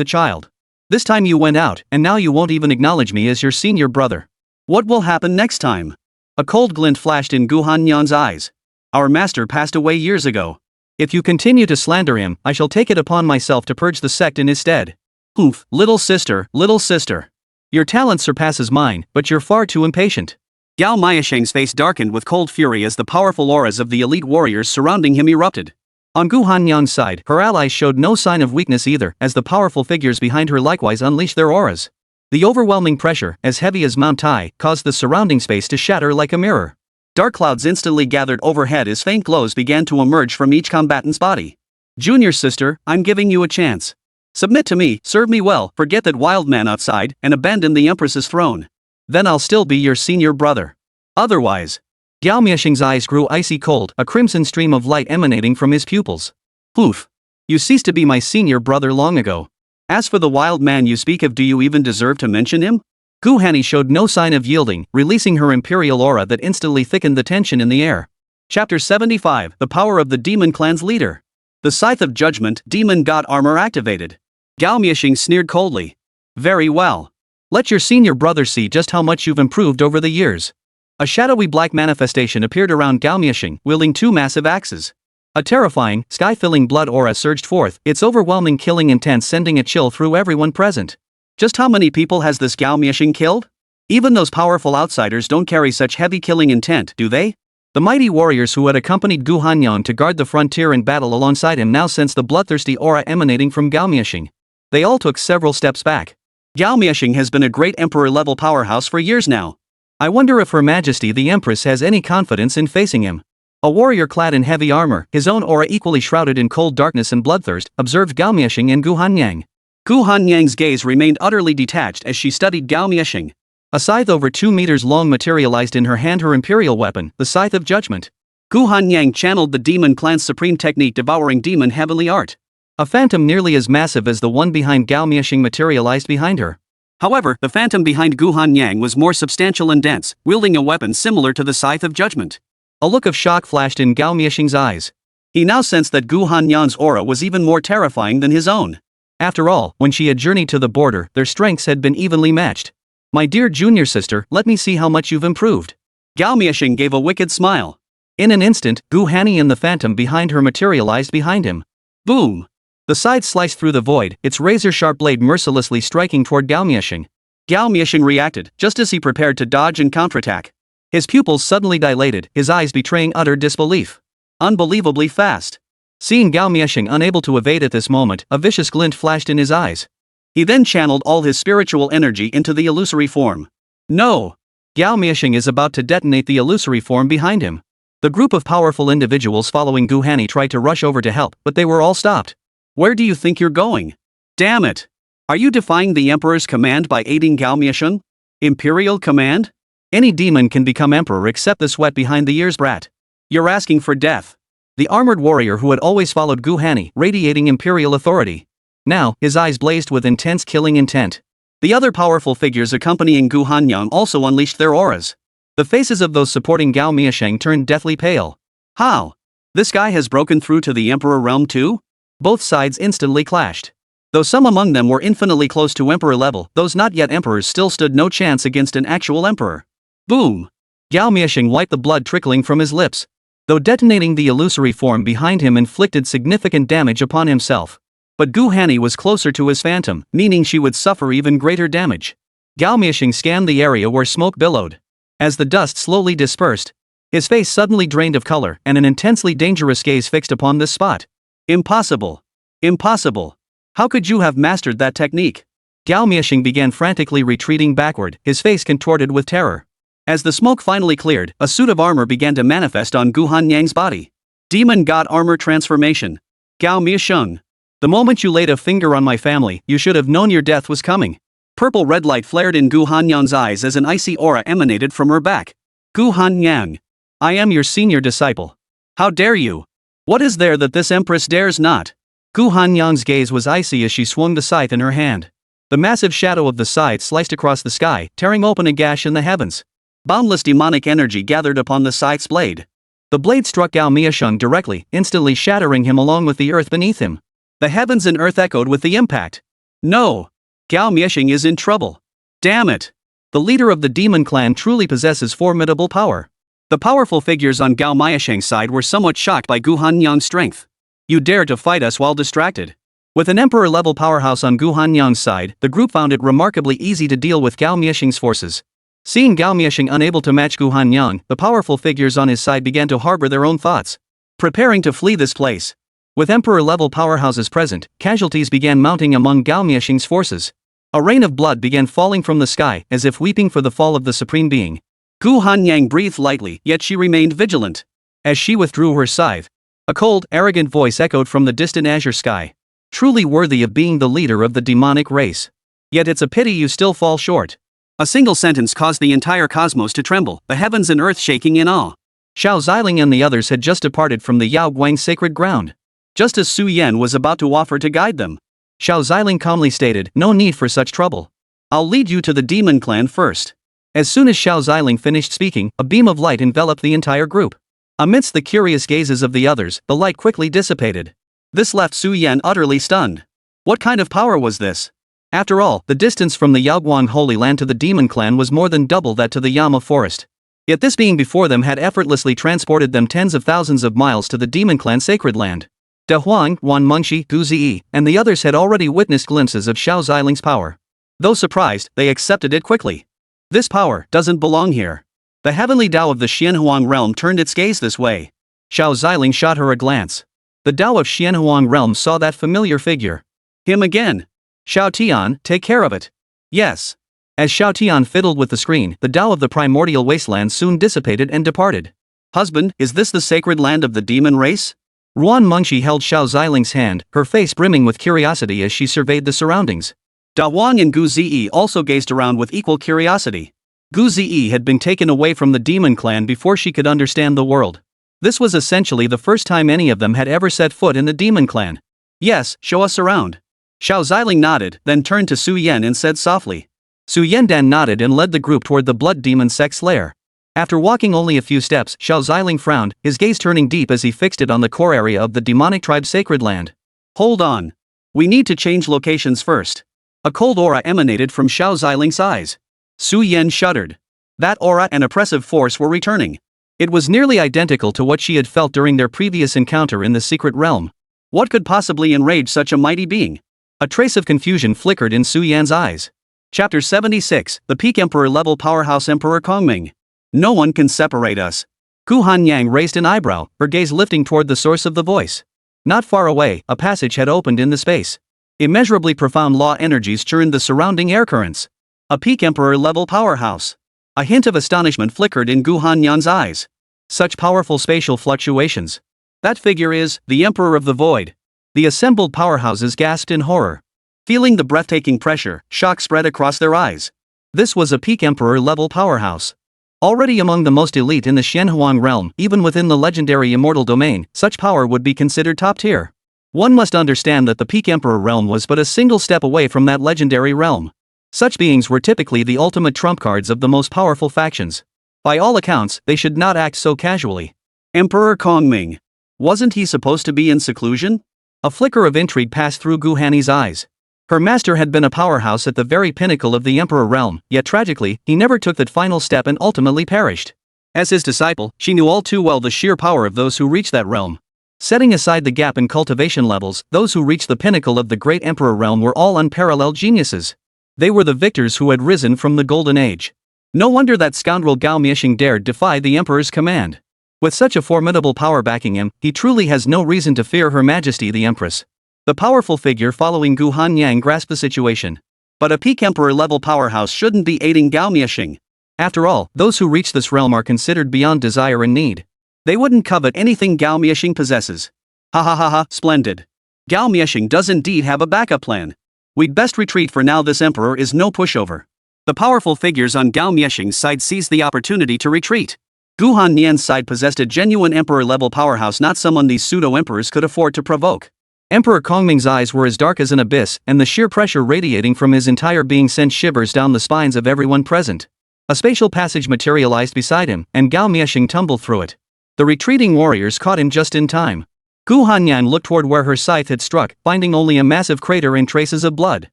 Speaker 1: a child. This time you went out, and now you won't even acknowledge me as your senior brother.
Speaker 2: What will happen next time?
Speaker 1: A cold glint flashed in Gu Hanyang's eyes. Our master passed away years ago. If you continue to slander him, I shall take it upon myself to purge the sect in his stead.
Speaker 2: Oof, little sister, little sister.
Speaker 1: Your talent surpasses mine, but you're far too impatient.
Speaker 2: Gao Miasheng's face darkened with cold fury as the powerful auras of the elite warriors surrounding him erupted.
Speaker 1: On Gu Hanyang's side, her allies showed no sign of weakness either, as the powerful figures behind her likewise unleashed their auras. The overwhelming pressure, as heavy as Mount Tai, caused the surrounding space to shatter like a mirror. Dark clouds instantly gathered overhead as faint glows began to emerge from each combatant's body.
Speaker 2: Junior sister, I'm giving you a chance. Submit to me, serve me well, forget that wild man outside, and abandon the Empress's throne.
Speaker 1: Then I'll still be your senior brother. Otherwise. Gao Miasheng's eyes grew icy cold, a crimson stream of light emanating from his pupils. Oof. You ceased to be my senior brother long ago.
Speaker 2: As for the wild man you speak of, do you even deserve to mention him?
Speaker 1: Gu Hanni showed no sign of yielding, releasing her imperial aura that instantly thickened the tension in the air.
Speaker 2: Chapter 75, The Power of the Demon Clan's Leader. The Scythe of Judgment, Demon God Armor activated. Gao Miasheng sneered coldly. Very well.
Speaker 1: Let your senior brother see just how much you've improved over the years. A shadowy black manifestation appeared around Gao Miasheng, wielding two massive axes. A terrifying, sky-filling blood aura surged forth, its overwhelming killing intent sending a chill through everyone present.
Speaker 2: Just how many people has this Gao Miasheng killed? Even those powerful outsiders don't carry such heavy killing intent, do they?
Speaker 1: The mighty warriors who had accompanied Gu Hanyang to guard the frontier and battle alongside him now sensed the bloodthirsty aura emanating from Gao Miexing. They all took several steps back.
Speaker 2: Gao Miexing has been a great emperor-level powerhouse for years now.
Speaker 1: I wonder if Her Majesty the Empress has any confidence in facing him. A warrior clad in heavy armor, his own aura equally shrouded in cold darkness and bloodthirst, observed Gao Miexing and Gu Hanyang.
Speaker 2: Gu Hanyang's gaze remained utterly detached as she studied Gao Miexing.
Speaker 1: A scythe over 2 meters long materialized in her hand, her imperial weapon, the Scythe of Judgment.
Speaker 2: Gu Hanyang channeled the demon clan's supreme technique, devouring demon heavenly art.
Speaker 1: A phantom nearly as massive as the one behind Gao Miexing materialized behind her.
Speaker 2: However, the phantom behind Gu Hanyang was more substantial and dense, wielding a weapon similar to the Scythe of Judgment.
Speaker 1: A look of shock flashed in Gao Miexing's eyes.
Speaker 2: He now sensed that Gu Hanyang's aura was even more terrifying than his own.
Speaker 1: After all, when she had journeyed to the border, their strengths had been evenly matched. My dear junior sister, let me see how much you've improved.
Speaker 2: Gao Miexing gave a wicked smile.
Speaker 1: In an instant, Gu Hanny and the phantom behind her materialized behind him.
Speaker 2: Boom!
Speaker 1: The scythe sliced through the void, its razor-sharp blade mercilessly striking toward Gao Miexing.
Speaker 2: Gao Miexing reacted, just as he prepared to dodge and counterattack.
Speaker 1: His pupils suddenly dilated, his eyes betraying utter disbelief.
Speaker 2: Unbelievably fast.
Speaker 1: Seeing Gao Miexing unable to evade at this moment, a vicious glint flashed in his eyes.
Speaker 2: He then channeled all his spiritual energy into the illusory form. No!
Speaker 1: Gao Miexing is about to detonate the illusory form behind him. The group of powerful individuals following Gu Hanny tried to rush over to help, but they were all stopped.
Speaker 2: Where do you think you're going? Damn it! Are you defying the Emperor's command by aiding Gao Miexing? Imperial command?
Speaker 1: Any demon can become emperor except the sweat behind the ears brat.
Speaker 2: You're asking for death.
Speaker 1: The armored warrior who had always followed Gu Hanny, radiating imperial authority. Now, his eyes blazed with intense killing intent.
Speaker 2: The other powerful figures accompanying Gu Hanyang also unleashed their auras.
Speaker 1: The faces of those supporting Gao Miexing turned deathly pale.
Speaker 2: How? This guy has broken through to the Emperor realm too?
Speaker 1: Both sides instantly clashed. Though some among them were infinitely close to emperor level, those not yet emperors still stood no chance against an actual emperor.
Speaker 2: Boom!
Speaker 1: Gao Miexing wiped the blood trickling from his lips. Though detonating the illusory form behind him inflicted significant damage upon himself. But Gu Hanny was closer to his phantom, meaning she would suffer even greater damage. Gao Miexing scanned the area where smoke billowed. As the dust slowly dispersed, his face suddenly drained of color and an intensely dangerous gaze fixed upon this spot.
Speaker 2: Impossible! Impossible! How could you have mastered that technique?
Speaker 1: Gao Miexing began frantically retreating backward, his face contorted with terror.
Speaker 2: As the smoke finally cleared, a suit of armor began to manifest on Gu Hanyang's body. Demon God Armor Transformation. Gao Miexing. The moment you laid a finger on my family, you should have known your death was coming. Purple red light flared in Gu Hanyang's eyes as an icy aura emanated from her back. Gu Hanyang. I am your senior disciple. How dare you? What is there that this empress dares not?
Speaker 1: Gu Hanyang's gaze was icy as she swung the scythe in her hand. The massive shadow of the scythe sliced across the sky, tearing open a gash in the heavens.
Speaker 2: Boundless demonic energy gathered upon the scythe's blade.
Speaker 1: The blade struck Gao Miexing directly, instantly shattering him along with the earth beneath him.
Speaker 2: The heavens and earth echoed with the impact. No! Gao Miexing is in trouble. Damn it!
Speaker 1: The leader of the demon clan truly possesses formidable power.
Speaker 2: The powerful figures on Gao Miexing's side were somewhat shocked by Gu Hanyang's strength. You dare to fight us while distracted.
Speaker 1: With an emperor-level powerhouse on Gu Hanyang's side, the group found it remarkably easy to deal with Gao Miexing's forces. Seeing Gao Miexing unable to match Gu Hanyang, the powerful figures on his side began to harbor their own thoughts. Preparing to flee this place. With emperor-level powerhouses present, casualties began mounting among Gao Miexing's forces. A rain of blood began falling from the sky, as if weeping for the fall of the supreme being.
Speaker 2: Gu Hanyang breathed lightly, yet she remained vigilant.
Speaker 1: As she withdrew her scythe, a cold, arrogant voice echoed from the distant azure sky. Truly worthy of being the leader of the demonic race. Yet it's a pity you still fall short.
Speaker 2: A single sentence caused the entire cosmos to tremble, the heavens and earth shaking in awe.
Speaker 1: Xiao Ziling and the others had just departed from the Yao Guang sacred ground.
Speaker 2: Just as Su Yan was about to offer to guide them,
Speaker 1: Xiao Ziling calmly stated, "No need for such trouble.
Speaker 2: I'll lead you to the demon clan first."
Speaker 1: As soon as Xiao Ziling finished speaking, a beam of light enveloped the entire group. Amidst the curious gazes of the others, the light quickly dissipated.
Speaker 2: This left Su Yan utterly stunned. What kind of power was this?
Speaker 1: After all, the distance from the Yaoguang Holy Land to the demon clan was more than double that to the Yama forest. Yet this being before them had effortlessly transported them tens of thousands of miles to the demon clan sacred land. De Huang, Wan Mengxi, Gu Ziyi, and the others had already witnessed glimpses of Xiao Ziling's power. Though surprised, they accepted it quickly. This power doesn't belong here.
Speaker 2: The heavenly Tao of the Xianhuang realm turned its gaze this way. Xiao Ziling shot her a glance. The Tao of Xianhuang realm saw that familiar figure. Him again. Xiao Tian, take care of it. Yes. As Xiao Tian fiddled with the screen, the Tao of the primordial wasteland soon dissipated and departed. Husband, is this the sacred land of the demon race? Ruan Mengshi held Xiao Ziling's hand, her face brimming with curiosity as she surveyed the surroundings. Da Wang and Gu Ziyi also gazed around with equal curiosity. Gu Ziyi had been taken away from the demon clan before she could understand the world. This was essentially the first time any of them had ever set foot in the demon clan. Yes, show us around. Xiao Ziling nodded, then turned to Su Yan and said softly. Su Yandan nodded and led the group toward the blood demon Sect's lair. After walking only a few steps, Xiao Ziling frowned, his gaze turning deep as he fixed it on the core area of the demonic tribe's sacred land. Hold on. We need to change locations first. A cold aura emanated from Xiao Ziling's eyes. Su Yan shuddered. That aura and oppressive force were returning. It was nearly identical to what she had felt during their previous encounter in the secret realm. What could possibly enrage such a mighty being? A trace of confusion flickered in Su Yan's eyes. Chapter 76, The Peak Emperor Level Powerhouse Emperor Kongming. No one can separate us. Gu Hanyang raised an eyebrow, her gaze lifting toward the source of the voice. Not far away, a passage had opened in the space. Immeasurably profound law energies churned the surrounding air currents. A peak emperor level powerhouse. A hint of astonishment flickered in Gu Hanyan's eyes. Such powerful spatial fluctuations. That figure is the Emperor of the Void. The assembled powerhouses gasped in horror. Feeling the breathtaking pressure, shock spread across their eyes. This was a peak emperor level powerhouse. Already among the most elite in the Xianhuang realm, even within the legendary immortal domain, such power would be considered top tier. One must understand that the peak emperor realm was but a single step away from that legendary realm. Such beings were typically the ultimate trump cards of the most powerful factions. By all accounts, they should not act so casually. Emperor Kongming. Wasn't he supposed to be in seclusion? A flicker of intrigue passed through Gu Hanny's eyes. Her master had been a powerhouse at the very pinnacle of the Emperor realm, yet tragically, he never took that final step and ultimately perished. As his disciple, she knew all too well the sheer power of those who reached that realm. Setting aside the gap in cultivation levels, those who reached the pinnacle of the great Emperor realm were all unparalleled geniuses. They were the victors who had risen from the Golden Age. No wonder that scoundrel Gao Miexing dared defy the Emperor's command. With such a formidable power backing him, he truly has no reason to fear Her Majesty the Empress. The powerful figure following Gu Hanyang grasped the situation. But a peak emperor level powerhouse shouldn't be aiding Gao Miexing. After all, those who reach this realm are considered beyond desire and need. They wouldn't covet anything Gao Miexing possesses. Ha ha ha ha, splendid. Gao Miexing does indeed have a backup plan. We'd best retreat for now, this emperor is no pushover. The powerful figures on Gao Miexing's side seized the opportunity to retreat. Gu Hanyan's side possessed a genuine emperor level powerhouse, not someone these pseudo-emperors could afford to provoke. Emperor Kongming's eyes were as dark as an abyss, and the sheer pressure radiating from his entire being sent shivers down the spines of everyone present. A spatial passage materialized beside him, and Gao Miexing tumbled through it. The retreating warriors caught him just in time. Gu Hanyan looked toward where her scythe had struck, finding only a massive crater and traces of blood.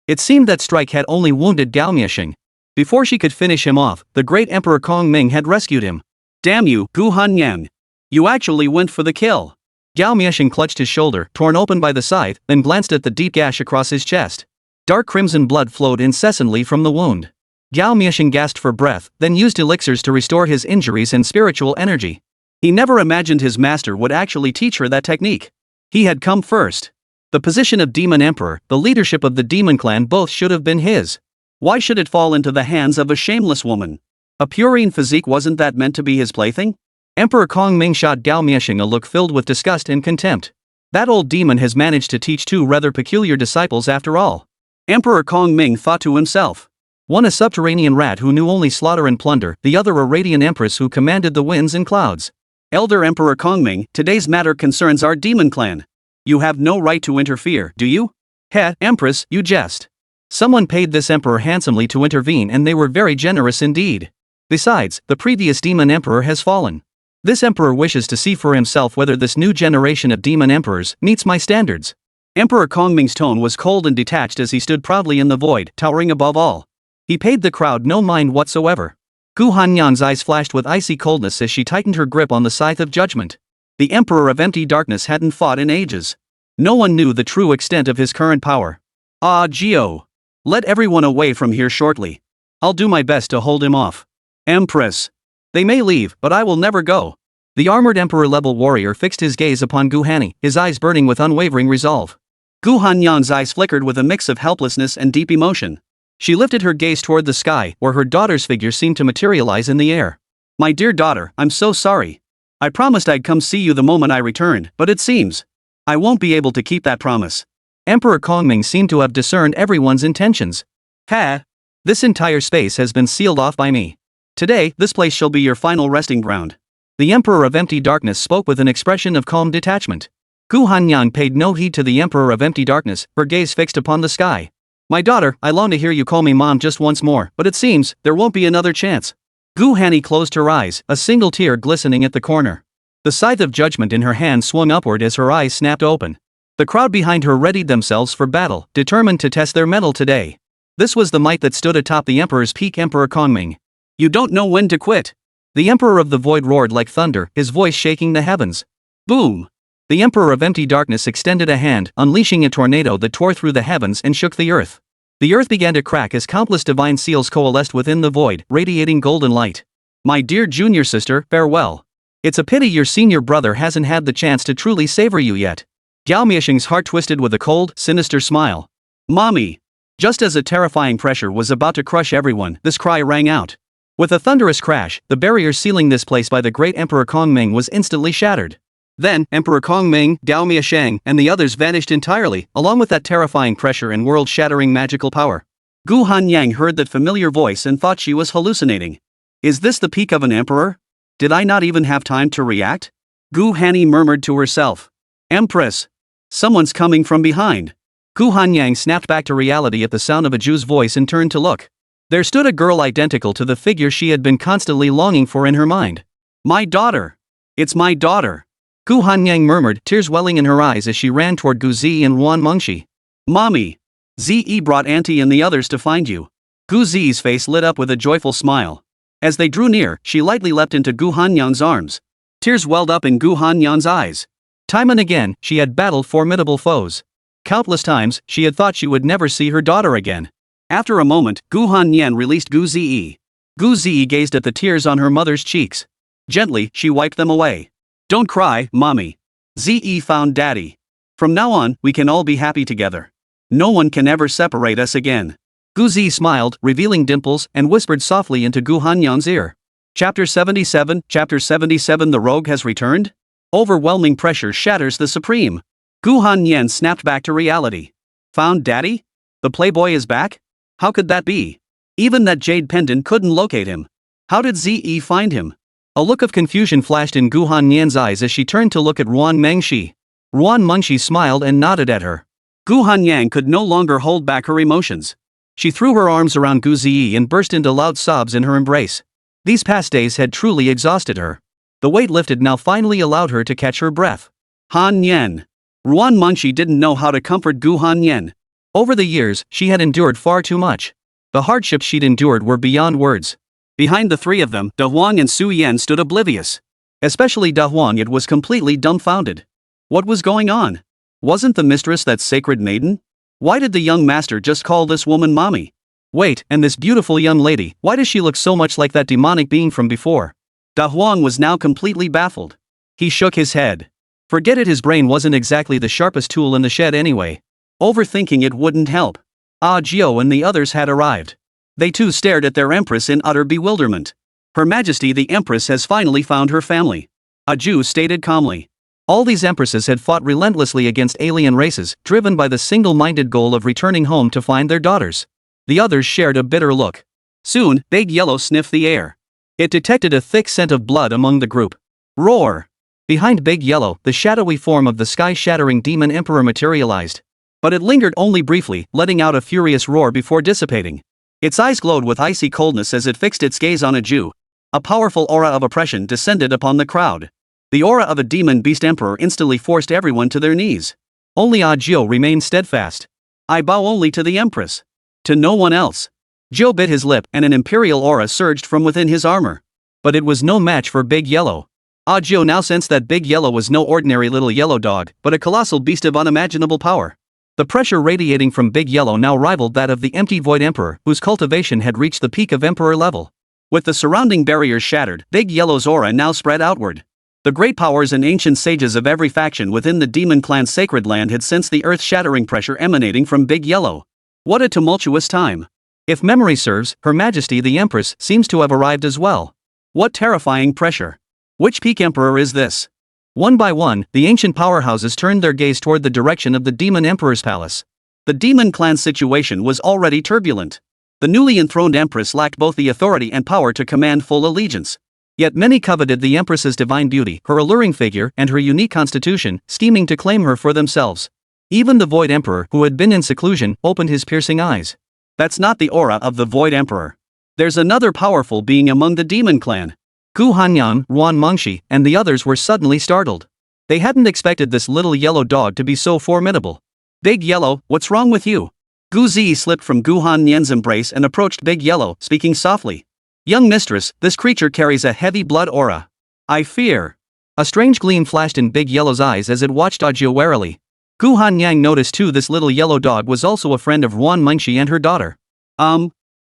Speaker 2: It seemed that strike had only wounded Gao Miexing. Before she could finish him off, the great Emperor Kongming had rescued him. Damn you, Gu Hanyan. You actually went for the kill. Gao Miexing clutched his shoulder, torn open by the scythe, then glanced at the deep gash across his chest. Dark crimson blood flowed incessantly from the wound. Gao Miexing gasped for breath, then used elixirs to restore his injuries and spiritual energy. He never imagined his master would actually teach her that technique. He had come first. The position of Demon Emperor, the leadership of the Demon Clan, both should have been his. Why should it fall into the hands of a shameless woman? A purine physique wasn't that meant to be his plaything? Emperor Kongming shot Gao Miexing a look filled with disgust and contempt. That old demon has managed to teach two rather peculiar disciples after all. Emperor Kongming thought to himself. One a subterranean rat who knew only slaughter and plunder, the other a radiant empress who commanded the winds and clouds. Elder Emperor Kongming, today's matter concerns our demon clan. You have no right to interfere, do you? Heh, Empress, you jest. Someone paid this emperor handsomely to intervene, and they were very generous indeed. Besides, the previous demon emperor has fallen. This emperor wishes to see for himself whether this new generation of demon emperors meets my standards. Emperor Kongming's tone was cold and detached as he stood proudly in the void, towering above all. He paid the crowd no mind whatsoever. Gu Hanyan's eyes flashed with icy coldness as she tightened her grip on the scythe of judgment. The emperor of empty darkness hadn't fought in ages. No one knew the true extent of his current power. Ah, Gio. Let everyone away from here shortly. I'll do my best to hold him off. Empress. They may leave, but I will never go. The armored emperor-level warrior fixed his gaze upon Gu Hanni, his eyes burning with unwavering resolve. Gu Hanyan's eyes flickered with a mix of helplessness and deep emotion. She lifted her gaze toward the sky, where her daughter's figure seemed to materialize in the air. My dear daughter, I'm so sorry. I promised I'd come see you the moment I returned, but it seems I won't be able to keep that promise.
Speaker 1: Emperor Kongming seemed to have discerned everyone's intentions.
Speaker 2: Ha!
Speaker 1: This entire space has been sealed off by me.
Speaker 2: Today, this place shall be your final resting ground.
Speaker 1: The Emperor of Empty Darkness spoke with an expression of calm detachment. Gu Hanyang paid no heed to the Emperor of Empty Darkness, her gaze fixed upon the sky.
Speaker 2: My daughter, I long to hear you call me mom just once more, but it seems there won't be another chance.
Speaker 1: Gu Hanni closed her eyes, a single tear glistening at the corner. The scythe of judgment in her hand swung upward as her eyes snapped open. The crowd behind her readied themselves for battle, determined to test their mettle today. This was the might that stood atop the Emperor's peak, Emperor Kongming.
Speaker 2: You don't know when to quit.
Speaker 1: The Emperor of the Void roared like thunder, his voice shaking the heavens.
Speaker 2: Boom!
Speaker 1: The Emperor of Empty Darkness extended a hand, unleashing a tornado that tore through the heavens and shook the earth. The earth began to crack as countless divine seals coalesced within the void, radiating golden light.
Speaker 2: My dear junior sister, farewell.
Speaker 1: It's a pity your senior brother hasn't had the chance to truly savor you yet.
Speaker 2: Gao Miasheng's heart twisted with a cold, sinister smile. Mommy! Just as a terrifying pressure was about to crush everyone, this cry rang out. With a thunderous crash, the barrier sealing this place by the great Emperor Kongming was instantly shattered. Then, Emperor Kongming, Gao Miasheng, and the others vanished entirely, along with that terrifying pressure and world-shattering magical power. Gu Hanyang heard that familiar voice and thought she was hallucinating. Is this the peak of an emperor? Did I not even have time to react? Gu Hanni murmured to herself. Empress! Someone's coming from behind.
Speaker 1: Gu Hanyang snapped back to reality at the sound of a Jew's voice and turned to look. There stood a girl identical to the figure she had been constantly longing for in her mind.
Speaker 2: My daughter! It's my daughter!
Speaker 1: Gu Hanyang murmured, tears welling in her eyes as she ran toward Gu Zi and Wan Mengshi.
Speaker 2: Mommy! Zi brought Auntie and the others to find you. Gu Zi's face lit up with a joyful smile. As they drew near, she lightly leapt into Gu Hanyang's arms. Tears welled up in Gu Hanyang's eyes.
Speaker 1: Time and again, she had battled formidable foes. Countless times, she had thought she would never see her daughter again.
Speaker 2: After a moment, Gu Hanyan released Gu Zi. Gu Zi gazed at the tears on her mother's cheeks. Gently, she wiped them away. Don't cry, mommy. Zi found daddy. From now on, we can all be happy together. No one can ever separate us again.
Speaker 1: Gu Zi smiled, revealing dimples, and whispered softly into Gu Hanyan's ear.
Speaker 2: Chapter 77, Chapter 77. The rogue has returned? Overwhelming pressure shatters the supreme. Gu Hanyan snapped back to reality. Found daddy? The playboy is back? How could that be? Even that jade pendant couldn't locate him. How did Zi find him?
Speaker 1: A look of confusion flashed in Gu Hanyan's eyes as she turned to look at Ruan Mengshi. Ruan Mengshi smiled and nodded at her.
Speaker 2: Gu Hanyang could no longer hold back her emotions.
Speaker 1: She threw her arms around Gu Zi and burst into loud sobs in her embrace. These past days had truly exhausted her. The weight lifted now finally allowed her to catch her breath.
Speaker 2: Han Yen. Ruan Mengshi didn't know how to comfort Gu Hanyan.
Speaker 1: Over the years, she had endured far too much. The hardships she'd endured were beyond words.
Speaker 2: Behind the three of them, Da Huang and Su Yan stood oblivious.
Speaker 1: Especially Da Huang, it was completely dumbfounded.
Speaker 2: What was going on? Wasn't the mistress that sacred maiden? Why did the young master just call this woman mommy?
Speaker 1: Wait, and this beautiful young lady, why does she look so much like that demonic being from before?
Speaker 2: Da Huang was now completely baffled. He shook his head.
Speaker 1: Forget it, his brain wasn't exactly the sharpest tool in the shed anyway.
Speaker 2: Overthinking it wouldn't help. Ah Jiao and the others had arrived. They too stared at their empress in utter bewilderment. Her Majesty the Empress has finally found her family. A Jew stated calmly.
Speaker 1: All these empresses had fought relentlessly against alien races, driven by the single-minded goal of returning home to find their daughters. The others shared a bitter look.
Speaker 2: Soon, Big Yellow sniffed the air.
Speaker 1: It detected a thick scent of blood among the group.
Speaker 2: Roar!
Speaker 1: Behind Big Yellow, the shadowy form of the sky-shattering demon emperor materialized. But it lingered only briefly, letting out a furious roar before dissipating. Its eyes glowed with icy coldness as it fixed its gaze on a Jew. A powerful aura of oppression descended upon the crowd. The aura of a demon beast emperor instantly forced everyone to their knees. Only Ah Jiao remained steadfast.
Speaker 2: I bow only to the Empress. To no one else.
Speaker 1: Jiao bit his lip and an imperial aura surged from within his armor. But it was no match for Big Yellow. Ah Jiao now sensed that Big Yellow was no ordinary little yellow dog, but a colossal beast of unimaginable power. The pressure radiating from Big Yellow now rivaled that of the empty Void Emperor, whose cultivation had reached the peak of Emperor level.
Speaker 2: With the surrounding barriers shattered, Big Yellow's aura now spread outward. The great powers and ancient sages of every faction within the demon clan's sacred land had sensed the earth-shattering pressure emanating from Big Yellow. What a tumultuous time.
Speaker 1: If memory serves, Her Majesty the Empress seems to have arrived as well.
Speaker 2: What terrifying pressure. Which peak emperor is this?
Speaker 1: One by one, the ancient powerhouses turned their gaze toward the direction of the Demon Emperor's palace.
Speaker 2: The demon clan's situation was already turbulent. The newly enthroned empress lacked both the authority and power to command full allegiance.
Speaker 1: Yet many coveted the Empress's divine beauty, her alluring figure, and her unique constitution, scheming to claim her for themselves. Even the Void Emperor, who had been in seclusion, opened his piercing eyes.
Speaker 2: That's not the aura of the Void Emperor. There's another powerful being among the demon clan.
Speaker 1: Gu Hanyang, Ruan Mengshi, and the others were suddenly startled. They hadn't expected this little yellow dog to be so formidable.
Speaker 2: Big Yellow, what's wrong with you? Gu Zi slipped from Gu Hanyan's embrace and approached Big Yellow, speaking softly. Young mistress, this creature carries a heavy blood aura. I fear.
Speaker 1: A strange gleam flashed in Big Yellow's eyes as it watched Ajio warily. Gu Hanyang noticed too this little yellow dog was also a friend of Ruan Mengshi and her daughter.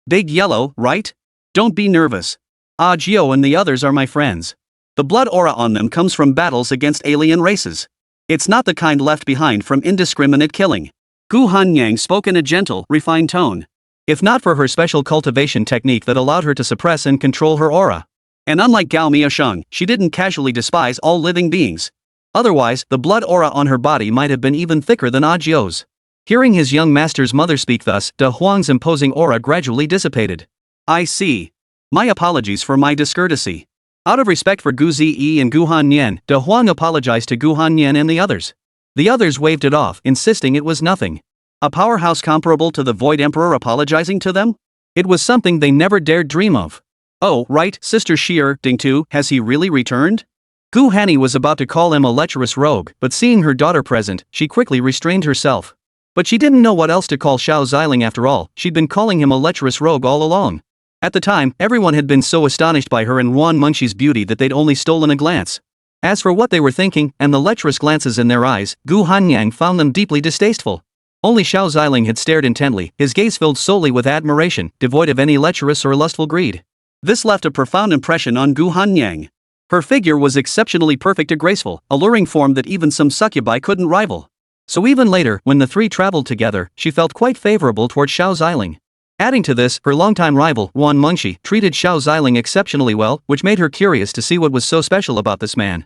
Speaker 2: Big Yellow, right? Don't be nervous. Ajio and the others are my friends. The blood aura on them comes from battles against alien races. It's not the kind left behind from indiscriminate killing. Gu Hanyang spoke in a gentle, refined tone.
Speaker 1: If not for her special cultivation technique that allowed her to suppress and control her aura.
Speaker 2: And unlike Gao Miasheng, she didn't casually despise all living beings. Otherwise, the blood aura on her body might have been even thicker than Ajio's. Hearing his young master's mother speak thus, De Huang's imposing aura gradually dissipated. I see. My apologies for my discourtesy. Out of respect for Gu Ziyi and Gu Hanyan, De Huang apologized to Gu Hanyan and the others. The others waved it off, insisting it was nothing. A powerhouse comparable to the Void Emperor apologizing to them?
Speaker 1: It was something they never dared dream of.
Speaker 2: Oh, right, Sister Sheer, Dingtu, has he really returned?
Speaker 1: Gu Hanny was about to call him a lecherous rogue, but seeing her daughter present, she quickly restrained herself. But she didn't know what else to call Xiao Ziling after all, she'd been calling him a lecherous rogue all along. At the time, everyone had been so astonished by her and Ruan Mengshi's beauty that they'd only stolen a glance. As for what they were thinking, and the lecherous glances in their eyes, Gu Hanyang found them deeply distasteful. Only Xiao Ziling had stared intently, his gaze filled solely with admiration, devoid of any lecherous or lustful greed.
Speaker 2: This left a profound impression on Gu Hanyang. Her figure was exceptionally perfect and graceful, alluring form that even some succubi couldn't rival. So even later, when the three traveled together, she felt quite favorable toward Xiao Ziling. Adding to this, her longtime rival, Ruan Mengshi, treated Xiao Ziling exceptionally well, which made her curious to see what was so special about this man.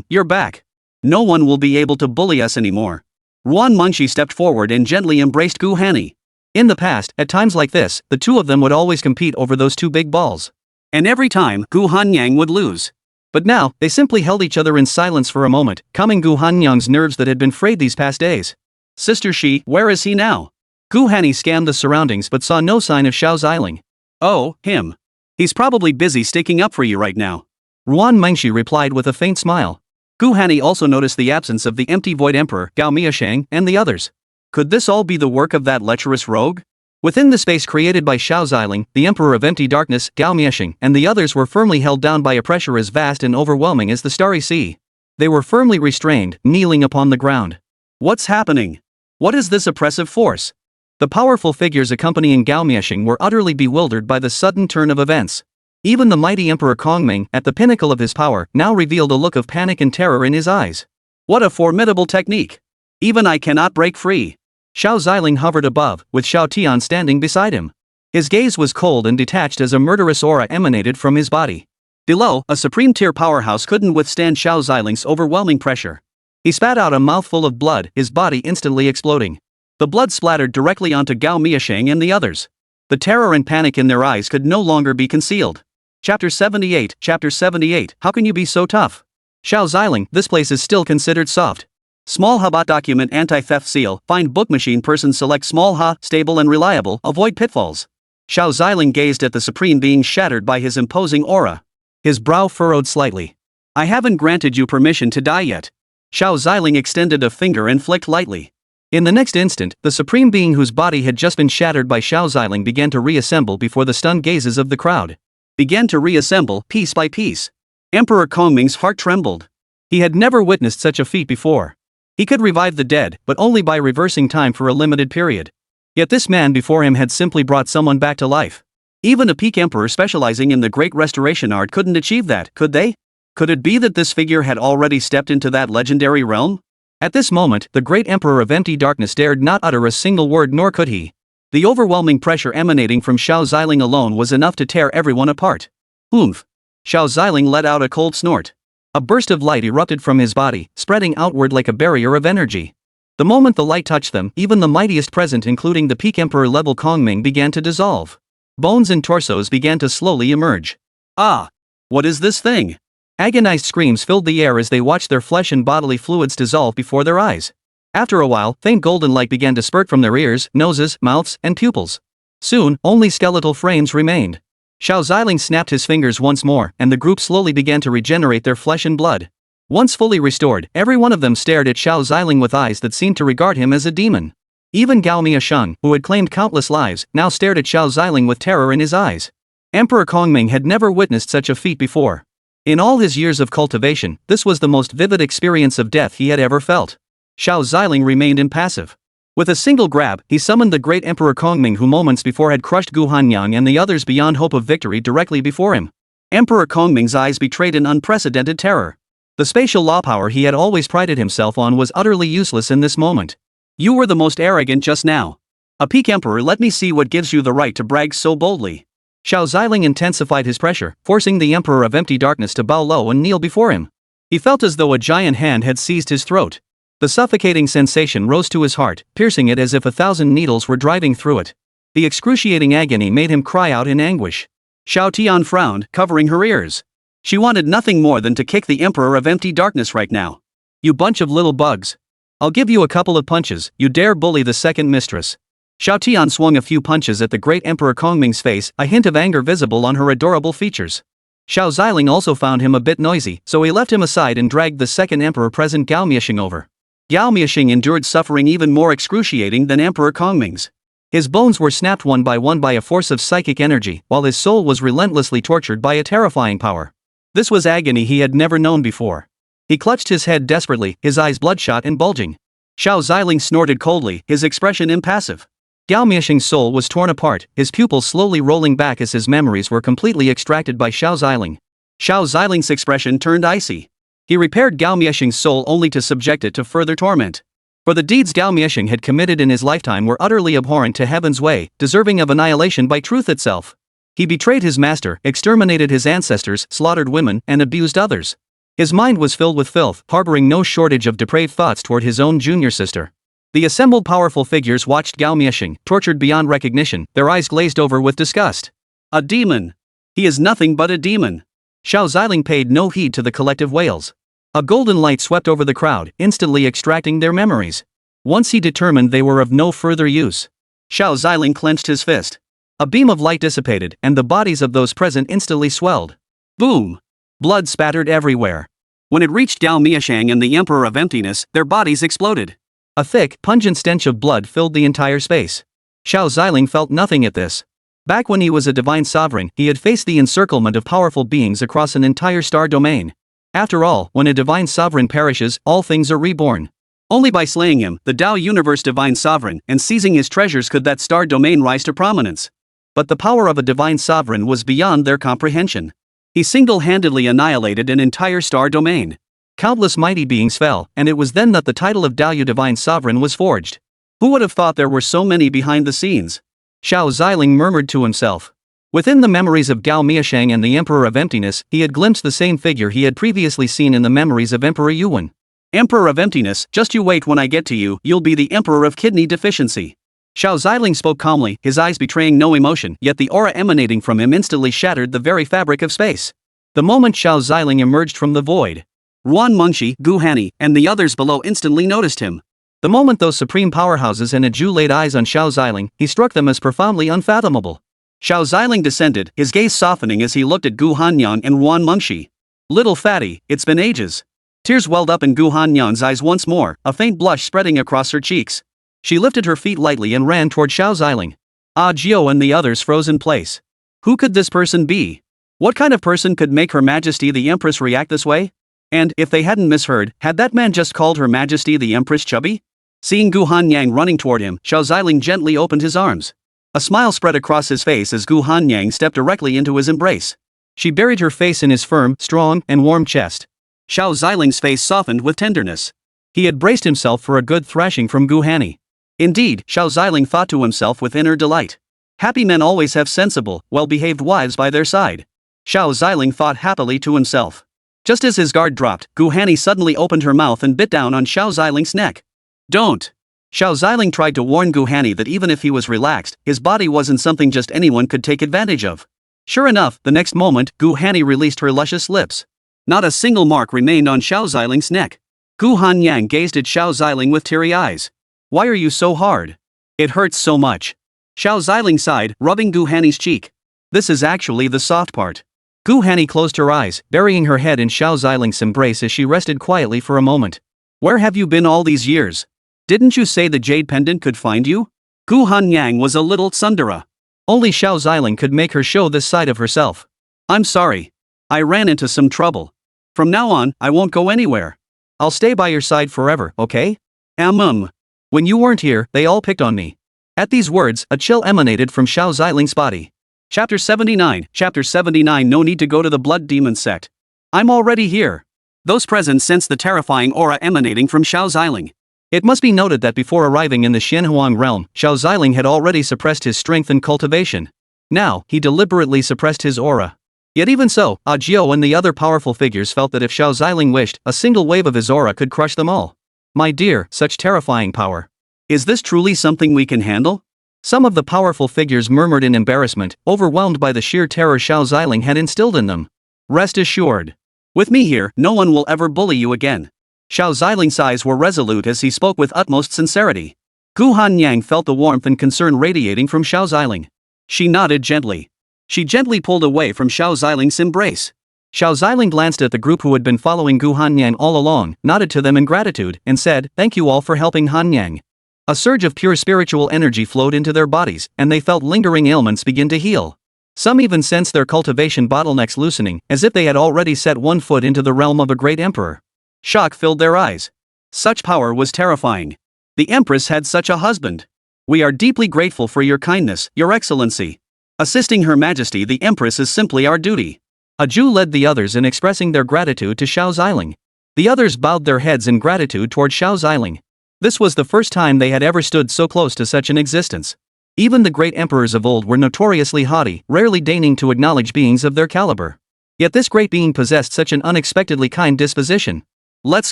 Speaker 2: You're back. No one will be able to bully us anymore. Ruan Mengshi stepped forward and gently embraced Gu Hanny.
Speaker 1: In the past, at times like this, the two of them would always compete over those two big balls.
Speaker 2: And every time, Gu Hanyang would lose.
Speaker 1: But now, they simply held each other in silence for a moment, calming Gu Hanyang's nerves that had been frayed these past days.
Speaker 2: Sister Shi, where is he now?
Speaker 1: Gu Hanny scanned the surroundings but saw no sign of Xiao Ziling.
Speaker 2: Oh, him. He's probably busy sticking up for you right now.
Speaker 1: Ruan Mengshi replied with a faint smile.
Speaker 2: Gu Hanny also noticed the absence of the empty Void Emperor, Gao Miasheng, and the others. Could this all be the work of that lecherous rogue?
Speaker 1: Within the space created by Xiao Ziling, the Emperor of Empty Darkness, Gao Miasheng, and the others were firmly held down by a pressure as vast and overwhelming as the Starry Sea. They were firmly restrained, kneeling upon the ground.
Speaker 2: What's happening? What is this oppressive force?
Speaker 1: The powerful figures accompanying Gao Miasheng were utterly bewildered by the sudden turn of events. Even the mighty Emperor Kongming, at the pinnacle of his power, now revealed a look of panic and terror in his eyes.
Speaker 2: What a formidable technique! Even I cannot break free.
Speaker 1: Xiao Ziling hovered above, with Xiao Tian standing beside him. His gaze was cold and detached as a murderous aura emanated from his body.
Speaker 2: Below, a supreme-tier powerhouse couldn't withstand Xiao Ziling's overwhelming pressure.
Speaker 1: He spat out a mouthful of blood, his body instantly exploding.
Speaker 2: The blood splattered directly onto Gao Miasheng and the others. The terror and panic in their eyes could no longer be concealed. Chapter 78, How can you be so tough?
Speaker 1: Xiao Ziling, this place is still considered soft.
Speaker 2: Small Habat document anti-theft seal, find book machine person select small ha, stable and reliable, avoid pitfalls. Xiao Ziling gazed at the supreme being shattered by his imposing aura.
Speaker 1: His brow furrowed slightly.
Speaker 2: I haven't granted you permission to die yet. Xiao Ziling extended a finger and flicked lightly.
Speaker 1: In the next instant, the supreme being whose body had just been shattered by Xiao Ziling began to reassemble before the stunned gazes of the crowd.
Speaker 2: Began to reassemble, piece by piece. Emperor Kongming's heart trembled.
Speaker 1: He had never witnessed such a feat before. He could revive the dead, but only by reversing time for a limited period. Yet this man before him had simply brought someone back to life.
Speaker 2: Even a peak emperor specializing in the Great Restoration art couldn't achieve that, could they? Could it be that this figure had already stepped into that legendary realm?
Speaker 1: At this moment, the great emperor of empty darkness dared not utter a single word, nor could he. The overwhelming pressure emanating from Xiao Ziling alone was enough to tear everyone apart.
Speaker 2: Oomph! Xiao Ziling let out a cold snort.
Speaker 1: A burst of light erupted from his body, spreading outward like a barrier of energy. The moment the light touched them, even the mightiest present, including the peak emperor level Kongming, began to dissolve. Bones and torsos began to slowly emerge.
Speaker 2: Ah! What is this thing?
Speaker 1: Agonized screams filled the air as they watched their flesh and bodily fluids dissolve before their eyes. After a while, faint golden light began to spurt from their ears, noses, mouths, and pupils. Soon, only skeletal frames remained. Xiao Ziling snapped his fingers once more, and the group slowly began to regenerate their flesh and blood. Once fully restored, every one of them stared at Xiao Ziling with eyes that seemed to regard him as a demon. Even Gao Miasheng, who had claimed countless lives, now stared at Xiao Ziling with terror in his eyes. Emperor Kongming had never witnessed such a feat before. In all his years of cultivation, this was the most vivid experience of death he had ever felt. Xiao Ziling remained impassive. With a single grab, he summoned the great Emperor Kongming, who moments before had crushed Gu Hanyang and the others beyond hope of victory, directly before him. Emperor Kongming's eyes betrayed an unprecedented terror. The spatial law power he had always prided himself on was utterly useless in this moment.
Speaker 2: You were the most arrogant just now. A peak emperor, let me see what gives you the right to brag so boldly.
Speaker 1: Xiao Ziling intensified his pressure, forcing the Emperor of Empty Darkness to bow low and kneel before him. He felt as though a giant hand had seized his throat. The suffocating sensation rose to his heart, piercing it as if 1,000 needles were driving through it. The excruciating agony made him cry out in anguish.
Speaker 2: Xiao Tian frowned, covering her ears. She wanted nothing more than to kick the Emperor of Empty Darkness right now.
Speaker 1: You bunch of little bugs. I'll give you a couple of punches, you dare bully the second mistress. Xiao Tian swung a few punches at the great Emperor Kongming's face, a hint of anger visible on her adorable features. Xiao Ziling also found him a bit noisy, so he left him aside and dragged the second emperor present Gao Miasheng over. Gao Miasheng endured suffering even more excruciating than Emperor Kongming's. His bones were snapped one by a force of psychic energy, while his soul was relentlessly tortured by a terrifying power. This was agony he had never known before. He clutched his head desperately, his eyes bloodshot and bulging. Xiao Ziling snorted coldly, his expression impassive. Gao Miasheng's soul was torn apart, his pupils slowly rolling back as his memories were completely extracted by Xiao Ziling.
Speaker 2: Xiao Ziling's expression turned icy. He repaired Gao Miasheng's soul only to subject it to further torment. For the deeds Gao Miasheng had committed in his lifetime were utterly abhorrent to heaven's way, deserving of annihilation by truth itself. He betrayed his master, exterminated his ancestors, slaughtered women, and abused others. His mind was filled with filth, harboring no shortage of depraved thoughts toward his own junior sister. The assembled powerful figures watched Gao Miasheng, tortured beyond recognition, their eyes glazed over with disgust. A demon! He is nothing but a demon!
Speaker 1: Xiao Ziling paid no heed to the collective wails. A golden light swept over the crowd, instantly extracting their memories. Once he determined they were of no further use.
Speaker 2: Xiao Ziling clenched his fist.
Speaker 1: A beam of light dissipated, and the bodies of those present instantly swelled.
Speaker 2: Boom!
Speaker 1: Blood spattered everywhere.
Speaker 2: When it reached Gao Miasheng and the Emperor of Emptiness, their bodies exploded.
Speaker 1: A thick, pungent stench of blood filled the entire space. Xiao Ziling felt nothing at this. Back when he was a divine sovereign, he had faced the encirclement of powerful beings across an entire star domain. After all, when a divine sovereign perishes, all things are reborn.
Speaker 2: Only by slaying him, the Tao Universe divine sovereign, and seizing his treasures could that star domain rise to prominence.
Speaker 1: But the power of a divine sovereign was beyond their comprehension.
Speaker 2: He single-handedly annihilated an entire star domain.
Speaker 1: Countless mighty beings fell, and it was then that the title of Dao Divine Sovereign was forged.
Speaker 2: Who would have thought there were so many behind the scenes?
Speaker 1: Xiao Ziling murmured to himself. Within the memories of Gao Miasheng and the Emperor of Emptiness, he had glimpsed the same figure he had previously seen in the memories of Emperor Yuan.
Speaker 2: Emperor of Emptiness, just you wait when I get to you, you'll be the Emperor of Kidney Deficiency.
Speaker 1: Xiao Ziling spoke calmly, his eyes betraying no emotion, yet the aura emanating from him instantly shattered the very fabric of space. The moment Xiao Ziling emerged from the void,
Speaker 2: Ruan Mengshi, Gu Hani, and the others below instantly noticed him.
Speaker 1: The moment those supreme powerhouses and a Jew laid eyes on Xiao Ziling, he struck them as profoundly unfathomable.
Speaker 2: Xiao Ziling descended, his gaze softening as he looked at Gu Hanyang and Ruan Mengshi.
Speaker 1: Little fatty, it's been ages.
Speaker 2: Tears welled up in Gu Hanyang's eyes once more, a faint blush spreading across her cheeks.
Speaker 1: She lifted her feet lightly and ran toward Xiao Ziling. Ah Jiao and the others froze in place. Who could this person be? What kind of person could make Her Majesty the Empress react this way? And, if they hadn't misheard, had that man just called Her Majesty the Empress chubby? Seeing Gu Hanyang running toward him, Xiao Ziling gently opened his arms.
Speaker 2: A smile spread across his face as Gu Hanyang stepped directly into his embrace.
Speaker 1: She buried her face in his firm, strong, and warm chest.
Speaker 2: Xiao Ziling's face softened with tenderness.
Speaker 1: He had braced himself for a good thrashing from Gu Hani.
Speaker 2: Indeed, Xiao Ziling thought to himself with inner delight. Happy men always have sensible, well-behaved wives by their side. Xiao Ziling thought happily to himself. Just as his guard dropped, Gu Hani suddenly opened her mouth and bit down on Xiao Ziling's neck. Don't! Xiao Ziling tried to warn Gu Hani that even if he was relaxed, his body wasn't something just anyone could take advantage of. Sure enough, the next moment, Gu Hani released her luscious lips. Not a single mark remained on Xiao Ziling's neck. Gu Hanyang gazed at Xiao Ziling with teary eyes. Why are you so hard? It hurts so much. Xiao Ziling sighed, rubbing Gu Hani's cheek. This is actually the soft part. Gu Hani closed her eyes, burying her head in Xiao Ziling's embrace as she rested quietly for a moment. Where have you been all these years? Didn't you say the jade pendant could find you? Gu Hanyang was a little tsundere.
Speaker 1: Only Xiao Ziling could make her show this side of herself.
Speaker 2: I'm sorry. I ran into some trouble. From now on, I won't go anywhere.
Speaker 1: I'll stay by your side forever, okay?
Speaker 2: When
Speaker 1: you weren't here, they all picked on me. At these words, a chill emanated from Xiao Ziling's body.
Speaker 2: Chapter 79. Chapter 79. No need to go to the Blood Demon Sect. I'm already here. Those present sensed the terrifying aura emanating from Xiao Ziling.
Speaker 1: It must be noted that before arriving in the Xianhuang realm, Xiao Ziling had already suppressed his strength and cultivation. Now, he deliberately suppressed his aura. Yet even so, Jiao and the other powerful figures felt that if Xiao Ziling wished, a single wave of his aura could crush them all. My dear, such terrifying power.
Speaker 2: Is this truly something we can handle?
Speaker 1: Some of the powerful figures murmured in embarrassment, overwhelmed by the sheer terror Xiao Ziling had instilled in them.
Speaker 2: Rest assured. With me here, no one will ever bully you again. Xiao Ziling's eyes were resolute as he spoke with utmost sincerity. Gu Hanyang felt the warmth and concern radiating from Xiao Ziling. She nodded gently. She gently pulled away from Xiao Ziling's embrace.
Speaker 1: Xiao Ziling glanced at the group who had been following Gu Hanyang all along, nodded to them in gratitude, and said, "Thank you all for helping Hanyang." A surge of pure spiritual energy flowed into their bodies, and they felt lingering ailments begin to heal. Some even sensed their cultivation bottlenecks loosening, as if they had already set one foot into the realm of a great emperor. Shock filled their eyes. Such power was terrifying. The Empress had such a husband. We are deeply grateful for your kindness, Your Excellency. Assisting Her Majesty the Empress is simply our duty. A Jew led the others in expressing their gratitude to Xiao Ziling. The others bowed their heads in gratitude toward Xiao Ziling. This was the first time they had ever stood so close to such an existence. Even the great emperors of old were notoriously haughty, rarely deigning to acknowledge beings of their caliber. Yet this great being possessed such an unexpectedly kind disposition. Let's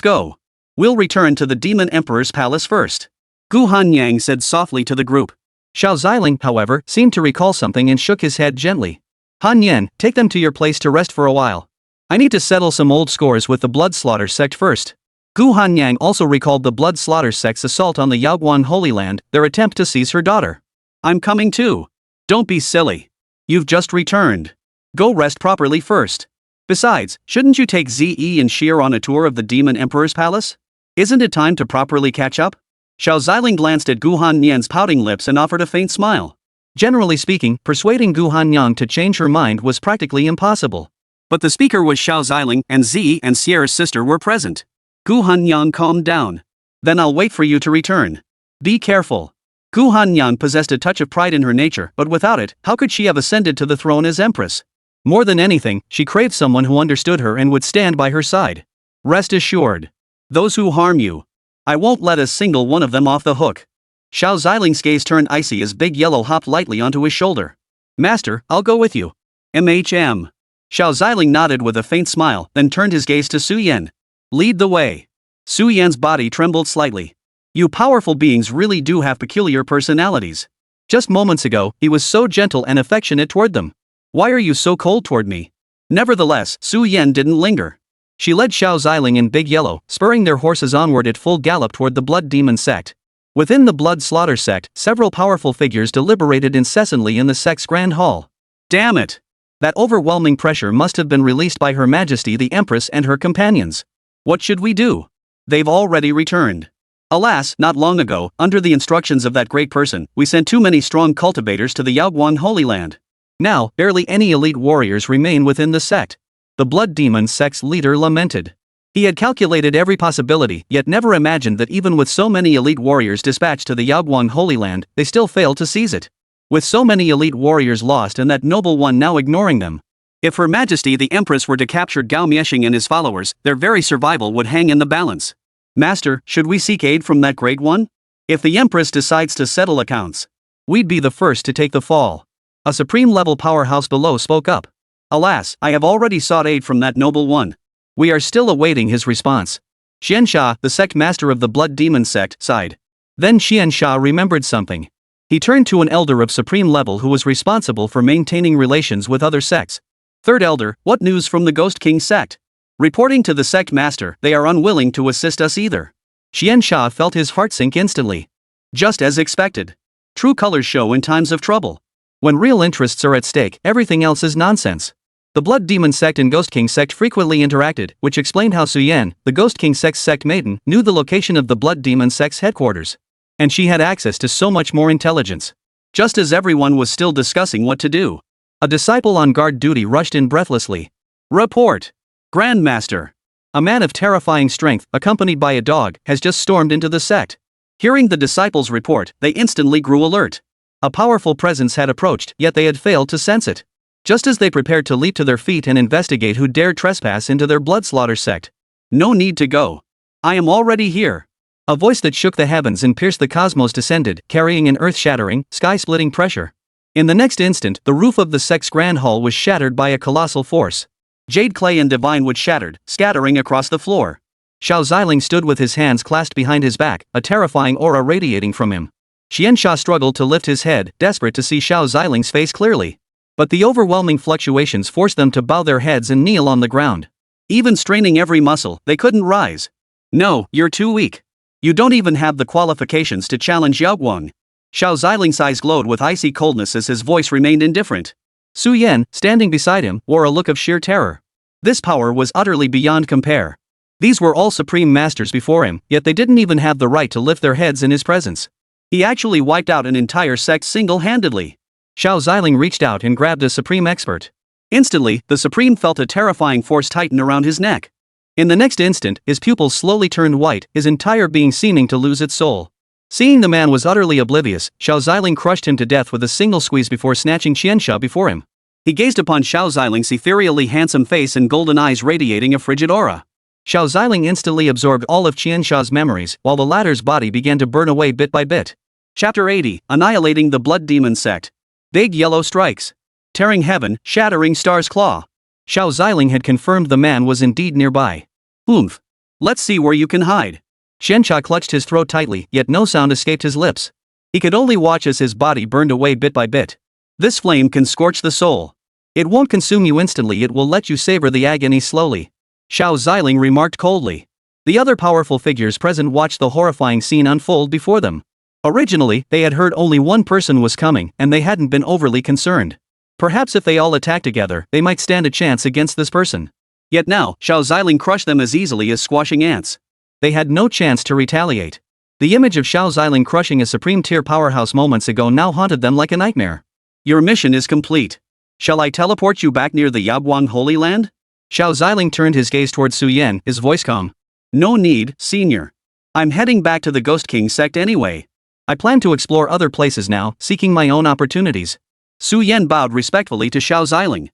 Speaker 1: go. We'll return to the Demon Emperor's palace first. Gu Hanyang said softly to the group. Xiao Ziling, however, seemed to recall something and shook his head gently. Han Yan, take them to your place to rest for a while. I need to settle some old scores with the Blood Slaughter sect first. Gu Hanyang also recalled the Blood Slaughter sect's assault on the Yaoguan Holy Land, their attempt to seize her daughter. I'm coming too. Don't be silly. You've just returned. Go rest properly first. Besides, shouldn't you take Ze and Sheer on a tour of the Demon Emperor's palace? Isn't it time to properly catch up? Xiao Ziling glanced at Gu Hanyan's pouting lips and offered a faint smile. Generally speaking, persuading Gu Hanyang to change her mind was practically impossible. But the speaker was Xiao Ziling, and Ze and Sierra's sister were present. Gu Hanyang calmed down. Then I'll wait for you to return. Be careful. Gu Hanyang possessed a touch of pride in her nature, but without it, how could she have ascended to the throne as empress? More than anything, she craved someone who understood her and would stand by her side. Rest assured. Those who harm you, I won't let a single one of them off the hook. Xiao Ziling's gaze turned icy as Big Yellow hopped lightly onto his shoulder. Master, I'll go with you. Xiao Ziling nodded with a faint smile, then turned his gaze to Su Yan. Lead the way. Su Yan's body trembled slightly. You powerful beings really do have peculiar personalities. Just moments ago, he was so gentle and affectionate toward them. Why are you so cold toward me? Nevertheless, Su Yan didn't linger. She led Xiao Ziling and Big Yellow, spurring their horses onward at full gallop toward the Blood Demon sect. Within the Blood Slaughter sect, several powerful figures deliberated incessantly in the sect's grand hall. Damn it! That overwhelming pressure must have been released by Her Majesty the Empress and her companions. What should we do? They've already returned. Alas, not long ago, under the instructions of that great person, we sent too many strong cultivators to the Yaoguan Holy Land. Now, barely any elite warriors remain within the sect. The Blood Demon sect's leader lamented. He had calculated every possibility, yet never imagined that even with so many elite warriors dispatched to the Yaoguan Holy Land, they still failed to seize it.
Speaker 2: With so many elite warriors lost and that noble one now ignoring them. If Her Majesty the Empress were to capture Gao Miexing and his followers, their very survival would hang in the balance. Master, should we seek aid from that great one? If the Empress decides to settle accounts, we'd be the first to take the fall. A supreme-level powerhouse below spoke up. Alas, I have already sought aid from that noble one. We are still awaiting his response. Xiansha, the sect master of the Blood Demon sect, sighed. Then Xiansha remembered something. He turned to an elder of supreme level who was responsible for maintaining relations with other sects. Third elder, what news from the Ghost King sect? Reporting to the sect master, they are unwilling to assist us either. Xiansha felt his heart sink instantly. Just as expected. True colors show in times of trouble. When real interests are at stake, everything else is nonsense. The Blood Demon sect and Ghost King sect frequently interacted, which explained how Suyen, the Ghost King sect's sect maiden, knew the location of the Blood Demon sect's headquarters. And she had access to so much more intelligence. Just as everyone was still discussing what to do, a disciple on guard duty rushed in breathlessly. Report! Grandmaster! A man of terrifying strength, accompanied by a dog, has just stormed into the sect. Hearing the disciple's report, they instantly grew alert. A powerful presence had approached, yet they had failed to sense it. Just as they prepared to leap to their feet and investigate who dared trespass into their blood slaughter sect. No need to go. I am already here. A voice that shook the heavens and pierced the cosmos descended, carrying an earth-shattering, sky-splitting pressure. In the next instant, the roof of the sect's grand hall was shattered by a colossal force. Jade clay and divine wood shattered, scattering across the floor. Xiao Ziling stood with his hands clasped behind his back, a terrifying aura radiating from him. Xiansha struggled to lift his head, desperate to see Xiao Ziling's face clearly. But the overwhelming fluctuations forced them to bow their heads and kneel on the ground. Even straining every muscle, they couldn't rise. No, you're too weak. You don't even have the qualifications to challenge Yao Guang. Xiao Ziling's eyes glowed with icy coldness as his voice remained indifferent. Su Yan, standing beside him, wore a look of sheer terror. This power was utterly beyond compare. These were all supreme masters before him, yet they didn't even have the right to lift their heads in his presence. He actually wiped out an entire sect single-handedly. Xiao Ziling reached out and grabbed a supreme expert. Instantly, the supreme felt a terrifying force tighten around his neck. In the next instant, his pupils slowly turned white, his entire being seeming to lose its soul. Seeing the man was utterly oblivious, Xiao Ziling crushed him to death with a single squeeze before snatching Xiansha before him. He gazed upon Xiao Ziling's ethereally handsome face and golden eyes radiating a frigid aura. Xiao Ziling instantly absorbed all of Qiansha's memories, while the latter's body began to burn away bit by bit. Chapter 80, Annihilating the Blood Demon Sect. Big yellow strikes. Tearing heaven, shattering star's claw. Xiao Ziling had confirmed the man was indeed nearby. Oomph. Let's see where you can hide. Xiansha clutched his throat tightly, yet no sound escaped his lips. He could only watch as his body burned away bit by bit. This flame can scorch the soul. It won't consume you instantly, it will let you savor the agony slowly. Xiao Ziling remarked coldly. The other powerful figures present watched the horrifying scene unfold before them. Originally, they had heard only one person was coming, and they hadn't been overly concerned. Perhaps if they all attacked together, they might stand a chance against this person. Yet now, Xiao Ziling crushed them as easily as squashing ants. They had no chance to retaliate. The image of Xiao Ziling crushing a supreme-tier powerhouse moments ago now haunted them like a nightmare. Your mission is complete. Shall I teleport you back near the Yabuang Holy Land? Xiao Ziling turned his gaze towards Su Yan, his voice calm. No need, senior. I'm heading back to the Ghost King sect anyway. I plan to explore other places now, seeking my own opportunities. Su Yan bowed respectfully to Xiao Ziling.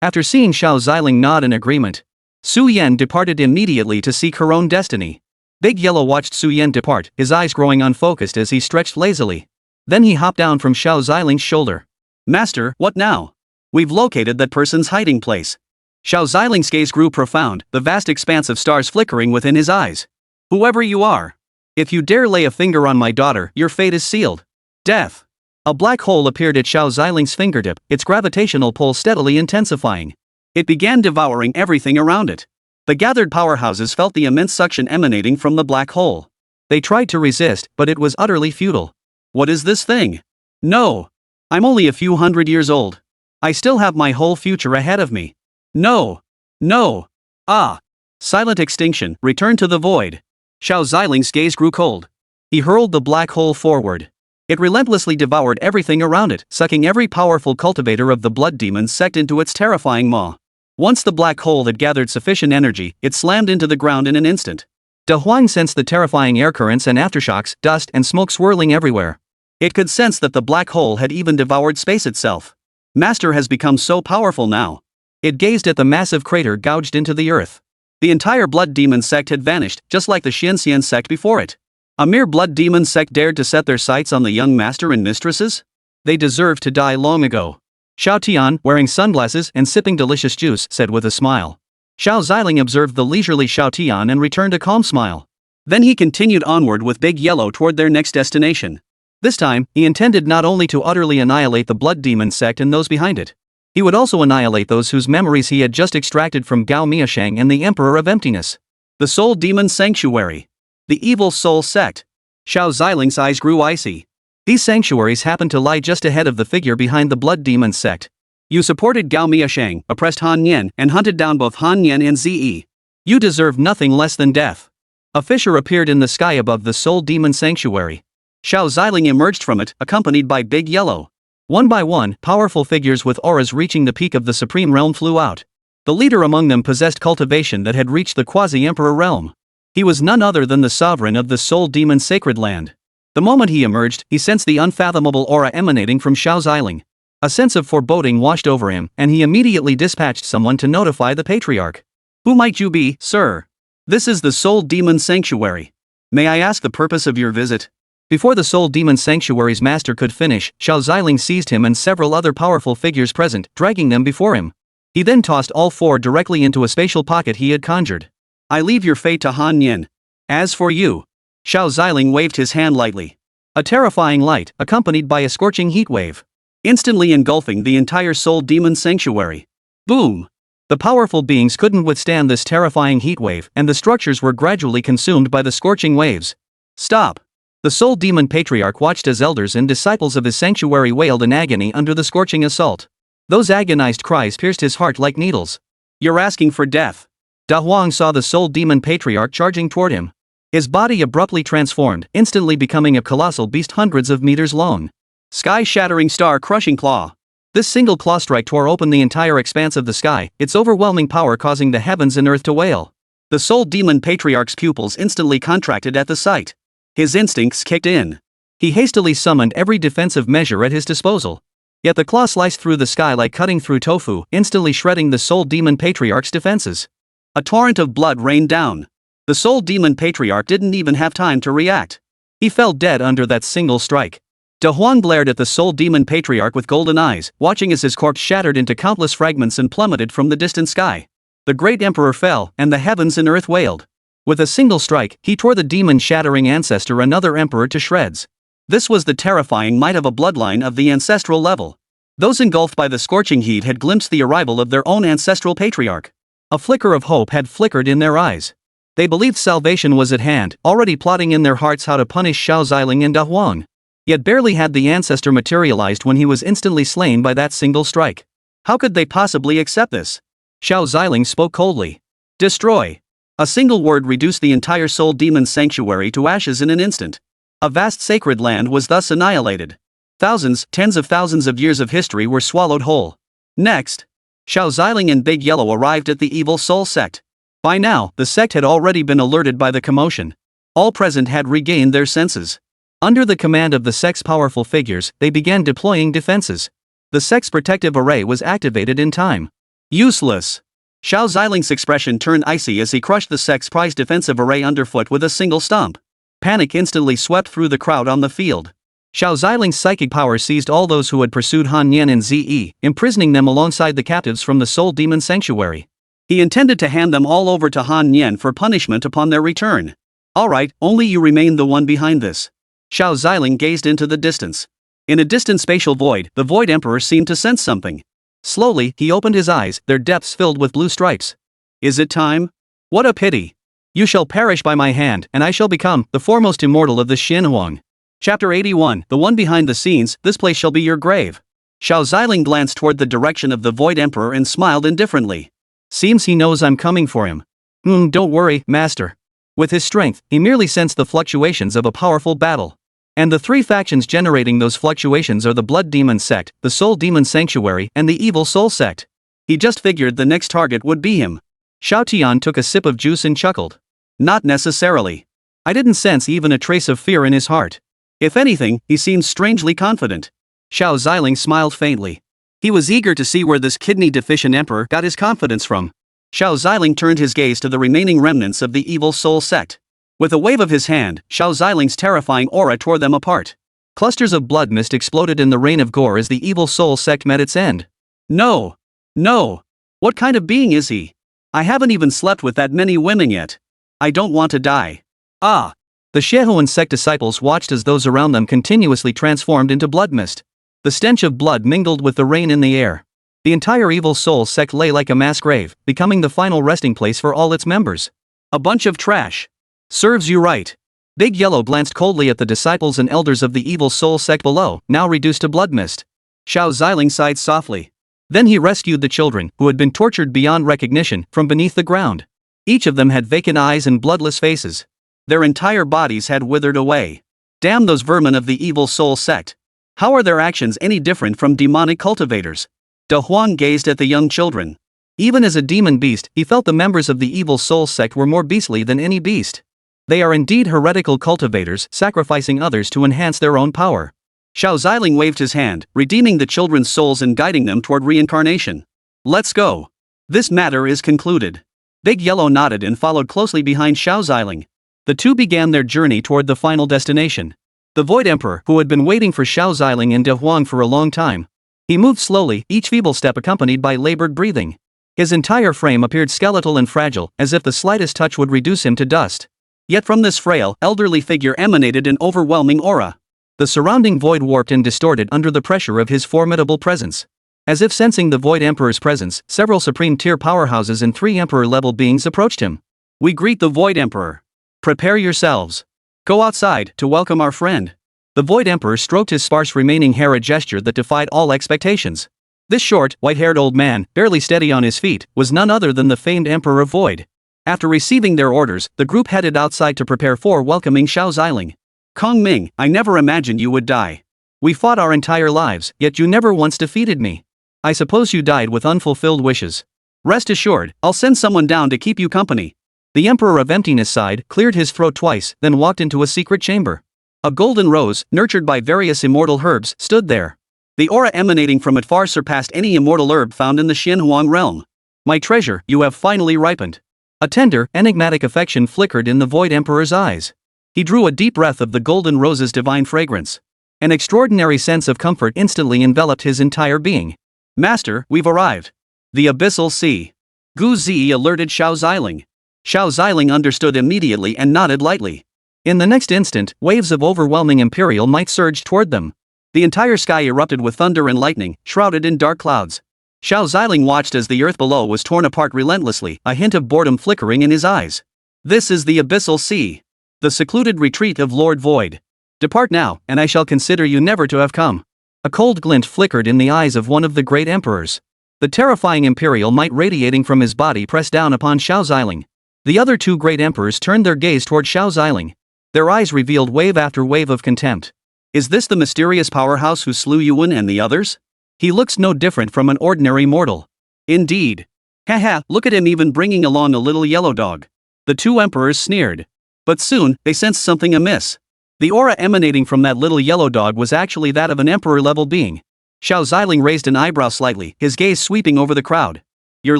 Speaker 2: After seeing Xiao Ziling nod in agreement, Su Yan departed immediately to seek her own destiny. Big Yellow watched Su Yan depart, his eyes growing unfocused as he stretched lazily. Then he hopped down from Xiao Ziling's shoulder. Master, what now? We've located that person's hiding place. Xiao Ziling's gaze grew profound, the vast expanse of stars flickering within his eyes. Whoever you are, if you dare lay a finger on my daughter, your fate is sealed. Death. A black hole appeared at Xiao Ziling's fingertip, its gravitational pull steadily intensifying. It began devouring everything around it. The gathered powerhouses felt the immense suction emanating from the black hole. They tried to resist, but it was utterly futile. What is this thing? No. I'm only a few hundred years old. I still have my whole future ahead of me. No. No. Ah. Silent extinction, return to the void. Xiao Ziling's gaze grew cold. He hurled the black hole forward. It relentlessly devoured everything around it, sucking every powerful cultivator of the blood demon sect into its terrifying maw. Once the black hole had gathered sufficient energy, it slammed into the ground in an instant. De Huang sensed the terrifying air currents and aftershocks, dust and smoke swirling everywhere. It could sense that the black hole had even devoured space itself. Master has become so powerful now. It gazed at the massive crater gouged into the earth. The entire blood demon sect had vanished, just like the Xianxian sect before it. A mere blood demon sect dared to set their sights on the young master and mistresses? They deserved to die long ago. Xiao Tian, wearing sunglasses and sipping delicious juice, said with a smile. Xiao Ziling observed the leisurely Xiao Tian and returned a calm smile. Then he continued onward with Big Yellow toward their next destination. This time, he intended not only to utterly annihilate the blood demon sect and those behind it. He would also annihilate those whose memories he had just extracted from Gao Miashang and the Emperor of Emptiness. The Soul Demon Sanctuary. The Evil Soul Sect. Xiao Ziling's eyes grew icy. These sanctuaries happened to lie just ahead of the figure behind the blood demon sect. You supported Gao Miashang, oppressed Han Nian, and hunted down both Han Nian and Zi. You deserve nothing less than death. A fissure appeared in the sky above the Soul Demon Sanctuary. Xiao Ziling emerged from it, accompanied by Big Yellow. One by one, powerful figures with auras reaching the peak of the Supreme Realm flew out. The leader among them possessed cultivation that had reached the Quasi-Emperor realm. He was none other than the sovereign of the Soul Demon Sacred Land. The moment he emerged, he sensed the unfathomable aura emanating from Xiao Ziling. A sense of foreboding washed over him, and he immediately dispatched someone to notify the Patriarch. Who might you be, sir? This is the Soul Demon Sanctuary. May I ask the purpose of your visit? Before the Soul Demon Sanctuary's master could finish, Xiao Ziling seized him and several other powerful figures present, dragging them before him. He then tossed all four directly into a spatial pocket he had conjured. I leave your fate to Han Yin. As for you. Xiao Ziling waved his hand lightly. A terrifying light, accompanied by a scorching heat wave, instantly engulfing the entire Soul Demon Sanctuary. Boom! The powerful beings couldn't withstand this terrifying heat wave, and the structures were gradually consumed by the scorching waves. Stop! The Soul Demon Patriarch watched as elders and disciples of his sanctuary wailed in agony under the scorching assault. Those agonized cries pierced his heart like needles. You're asking for death. Da Huang saw the Soul Demon Patriarch charging toward him. His body abruptly transformed, instantly becoming a colossal beast hundreds of meters long. Sky-shattering star-crushing claw. This single claw strike tore open the entire expanse of the sky, its overwhelming power causing the heavens and earth to wail. The Soul Demon Patriarch's pupils instantly contracted at the sight. His instincts kicked in. He hastily summoned every defensive measure at his disposal. Yet the claw sliced through the sky like cutting through tofu, instantly shredding the Soul Demon Patriarch's defenses. A torrent of blood rained down. The Soul Demon Patriarch didn't even have time to react. He fell dead under that single strike. Da Huang glared at the Soul Demon Patriarch with golden eyes, watching as his corpse shattered into countless fragments and plummeted from the distant sky. The great emperor fell, and the heavens and earth wailed. With a single strike, he tore the demon-shattering ancestor another emperor to shreds. This was the terrifying might of a bloodline of the ancestral level. Those engulfed by the scorching heat had glimpsed the arrival of their own ancestral patriarch. A flicker of hope had flickered in their eyes. They believed salvation was at hand, already plotting in their hearts how to punish Xiao Ziling and Da Huang. Yet barely had the ancestor materialized when he was instantly slain by that single strike. How could they possibly accept this? Xiao Ziling spoke coldly. Destroy. A single word reduced the entire Soul Demon Sanctuary to ashes in an instant. A vast sacred land was thus annihilated. Thousands, tens of thousands of years of history were swallowed whole. Next. Xiao Ziling and Big Yellow arrived at the Evil Soul Sect. By now, the sect had already been alerted by the commotion. All present had regained their senses. Under the command of the sect's powerful figures, they began deploying defenses. The sect's protective array was activated in time. Useless. Xiao Ziling's expression turned icy as he crushed the sect's prized defensive array underfoot with a single stomp. Panic instantly swept through the crowd on the field. Xiao Ziling's psychic power seized all those who had pursued Han Yan and Zi, imprisoning them alongside the captives from the Soul Demon Sanctuary. He intended to hand them all over to Han Yan for punishment upon their return. Alright, only you remain the one behind this. Xiao Ziling gazed into the distance. In a distant spatial void, the Void Emperor seemed to sense something. Slowly, he opened his eyes, their depths filled with blue stripes. Is it time? What a pity. You shall perish by my hand, and I shall become the foremost immortal of the Xinhuang. Chapter 81, The One Behind the Scenes, This place shall be your grave. Xiao Ziling glanced toward the direction of the Void Emperor and smiled indifferently. Seems he knows I'm coming for him. Don't worry, master. With his strength, he merely sensed the fluctuations of a powerful battle. And the three factions generating those fluctuations are the Blood Demon Sect, the Soul Demon Sanctuary, and the Evil Soul Sect. He just figured the next target would be him. Xiao Tian took a sip of juice and chuckled. Not necessarily. I didn't sense even a trace of fear in his heart. If anything, he seemed strangely confident. Xiao Ziling smiled faintly. He was eager to see where this kidney-deficient emperor got his confidence from. Xiao Ziling turned his gaze to the remaining remnants of the evil soul sect. With a wave of his hand, Xiao Ziling's terrifying aura tore them apart.
Speaker 1: Clusters of blood mist exploded in the rain of gore as the evil soul sect met its end.
Speaker 2: No! No! What kind of being is he? I haven't even slept with that many women yet. I don't want to die. Ah!
Speaker 1: The Shehuan sect disciples watched as those around them continuously transformed into blood mist. The stench of blood mingled with the rain in the air. The entire evil soul sect lay like a mass grave, becoming the final resting place for all its members.
Speaker 2: A bunch of trash.
Speaker 1: Serves you right. Big Yellow glanced coldly at the disciples and elders of the evil soul sect below, now reduced to blood mist.
Speaker 2: Xiao Ziling sighed softly.
Speaker 1: Then he rescued the children, who had been tortured beyond recognition, from beneath the ground. Each of them had vacant eyes and bloodless faces.
Speaker 2: Their entire bodies had withered away. Damn those vermin of the evil soul sect. How are their actions any different from demonic cultivators? De Huang gazed at the young children.
Speaker 1: Even as a demon beast, he felt the members of the evil soul sect were more beastly than any beast. They are indeed heretical cultivators, sacrificing others to enhance their own power.
Speaker 2: Xiao Ziling waved his hand, redeeming the children's souls and guiding them toward reincarnation. Let's go. This matter is concluded. Big Yellow nodded and followed closely behind Xiao Ziling.
Speaker 1: The two began their journey toward the final destination. The Void Emperor, who had been waiting for Xiao Ziling and De Huang for a long time. He moved slowly, each feeble step accompanied by labored breathing. His entire frame appeared skeletal and fragile, as if the slightest touch would reduce him to dust.
Speaker 2: Yet from this frail, elderly figure emanated an overwhelming aura.
Speaker 1: The surrounding void warped and distorted under the pressure of his formidable presence. As if sensing the Void Emperor's presence, several supreme-tier powerhouses and 3 Emperor-level beings approached him.
Speaker 2: We greet the Void Emperor. Prepare yourselves. Go outside to welcome our friend.
Speaker 1: The Void Emperor stroked his sparse remaining hair, a gesture that defied all expectations. This short, white-haired old man, barely steady on his feet, was none other than the famed Emperor of Void. After receiving their orders, the group headed outside to prepare for welcoming Xiao Ziling.
Speaker 2: Kong Ming, I never imagined you would die.
Speaker 1: We fought our entire lives, yet you never once defeated me. I suppose you died with unfulfilled wishes.
Speaker 2: Rest assured, I'll send someone down to keep you company.
Speaker 1: The Emperor of Emptiness sighed, cleared his throat twice, then walked into a secret chamber. A golden rose, nurtured by various immortal herbs, stood there.
Speaker 2: The aura emanating from it far surpassed any immortal herb found in the Xinhuang realm.
Speaker 1: My treasure, you have finally ripened. A tender, enigmatic affection flickered in the Void Emperor's eyes. He drew a deep breath of the golden rose's divine fragrance. An extraordinary sense of comfort instantly enveloped his entire being.
Speaker 2: Master, we've arrived. The Abyssal Sea. Gu Zi alerted Xiao Ziling. Xiao Ziling understood immediately and nodded lightly.
Speaker 1: In the next instant, waves of overwhelming imperial might surged toward them.
Speaker 2: The entire sky erupted with thunder and lightning, shrouded in dark clouds. Xiao Ziling watched as the earth below was torn apart relentlessly, a hint of boredom flickering in his eyes. This is the Abyssal Sea. The secluded retreat of Lord Void. Depart now, and I shall consider you never to have come. A cold glint flickered in the eyes of one of the great emperors. The terrifying imperial might radiating from his body pressed down upon Xiao Ziling. The other 2 great emperors turned their gaze toward Xiao Ziling. Their eyes revealed wave after wave of contempt. Is this the mysterious powerhouse who slew Yuan and the others?
Speaker 1: He looks no different from an ordinary mortal.
Speaker 2: Indeed. Haha, look at him even bringing along a little yellow dog. The 2 emperors sneered. But soon, they sensed something amiss. The aura emanating from that little yellow dog was actually that of an emperor-level being. Xiao Ziling raised an eyebrow slightly, his gaze sweeping over the crowd. You're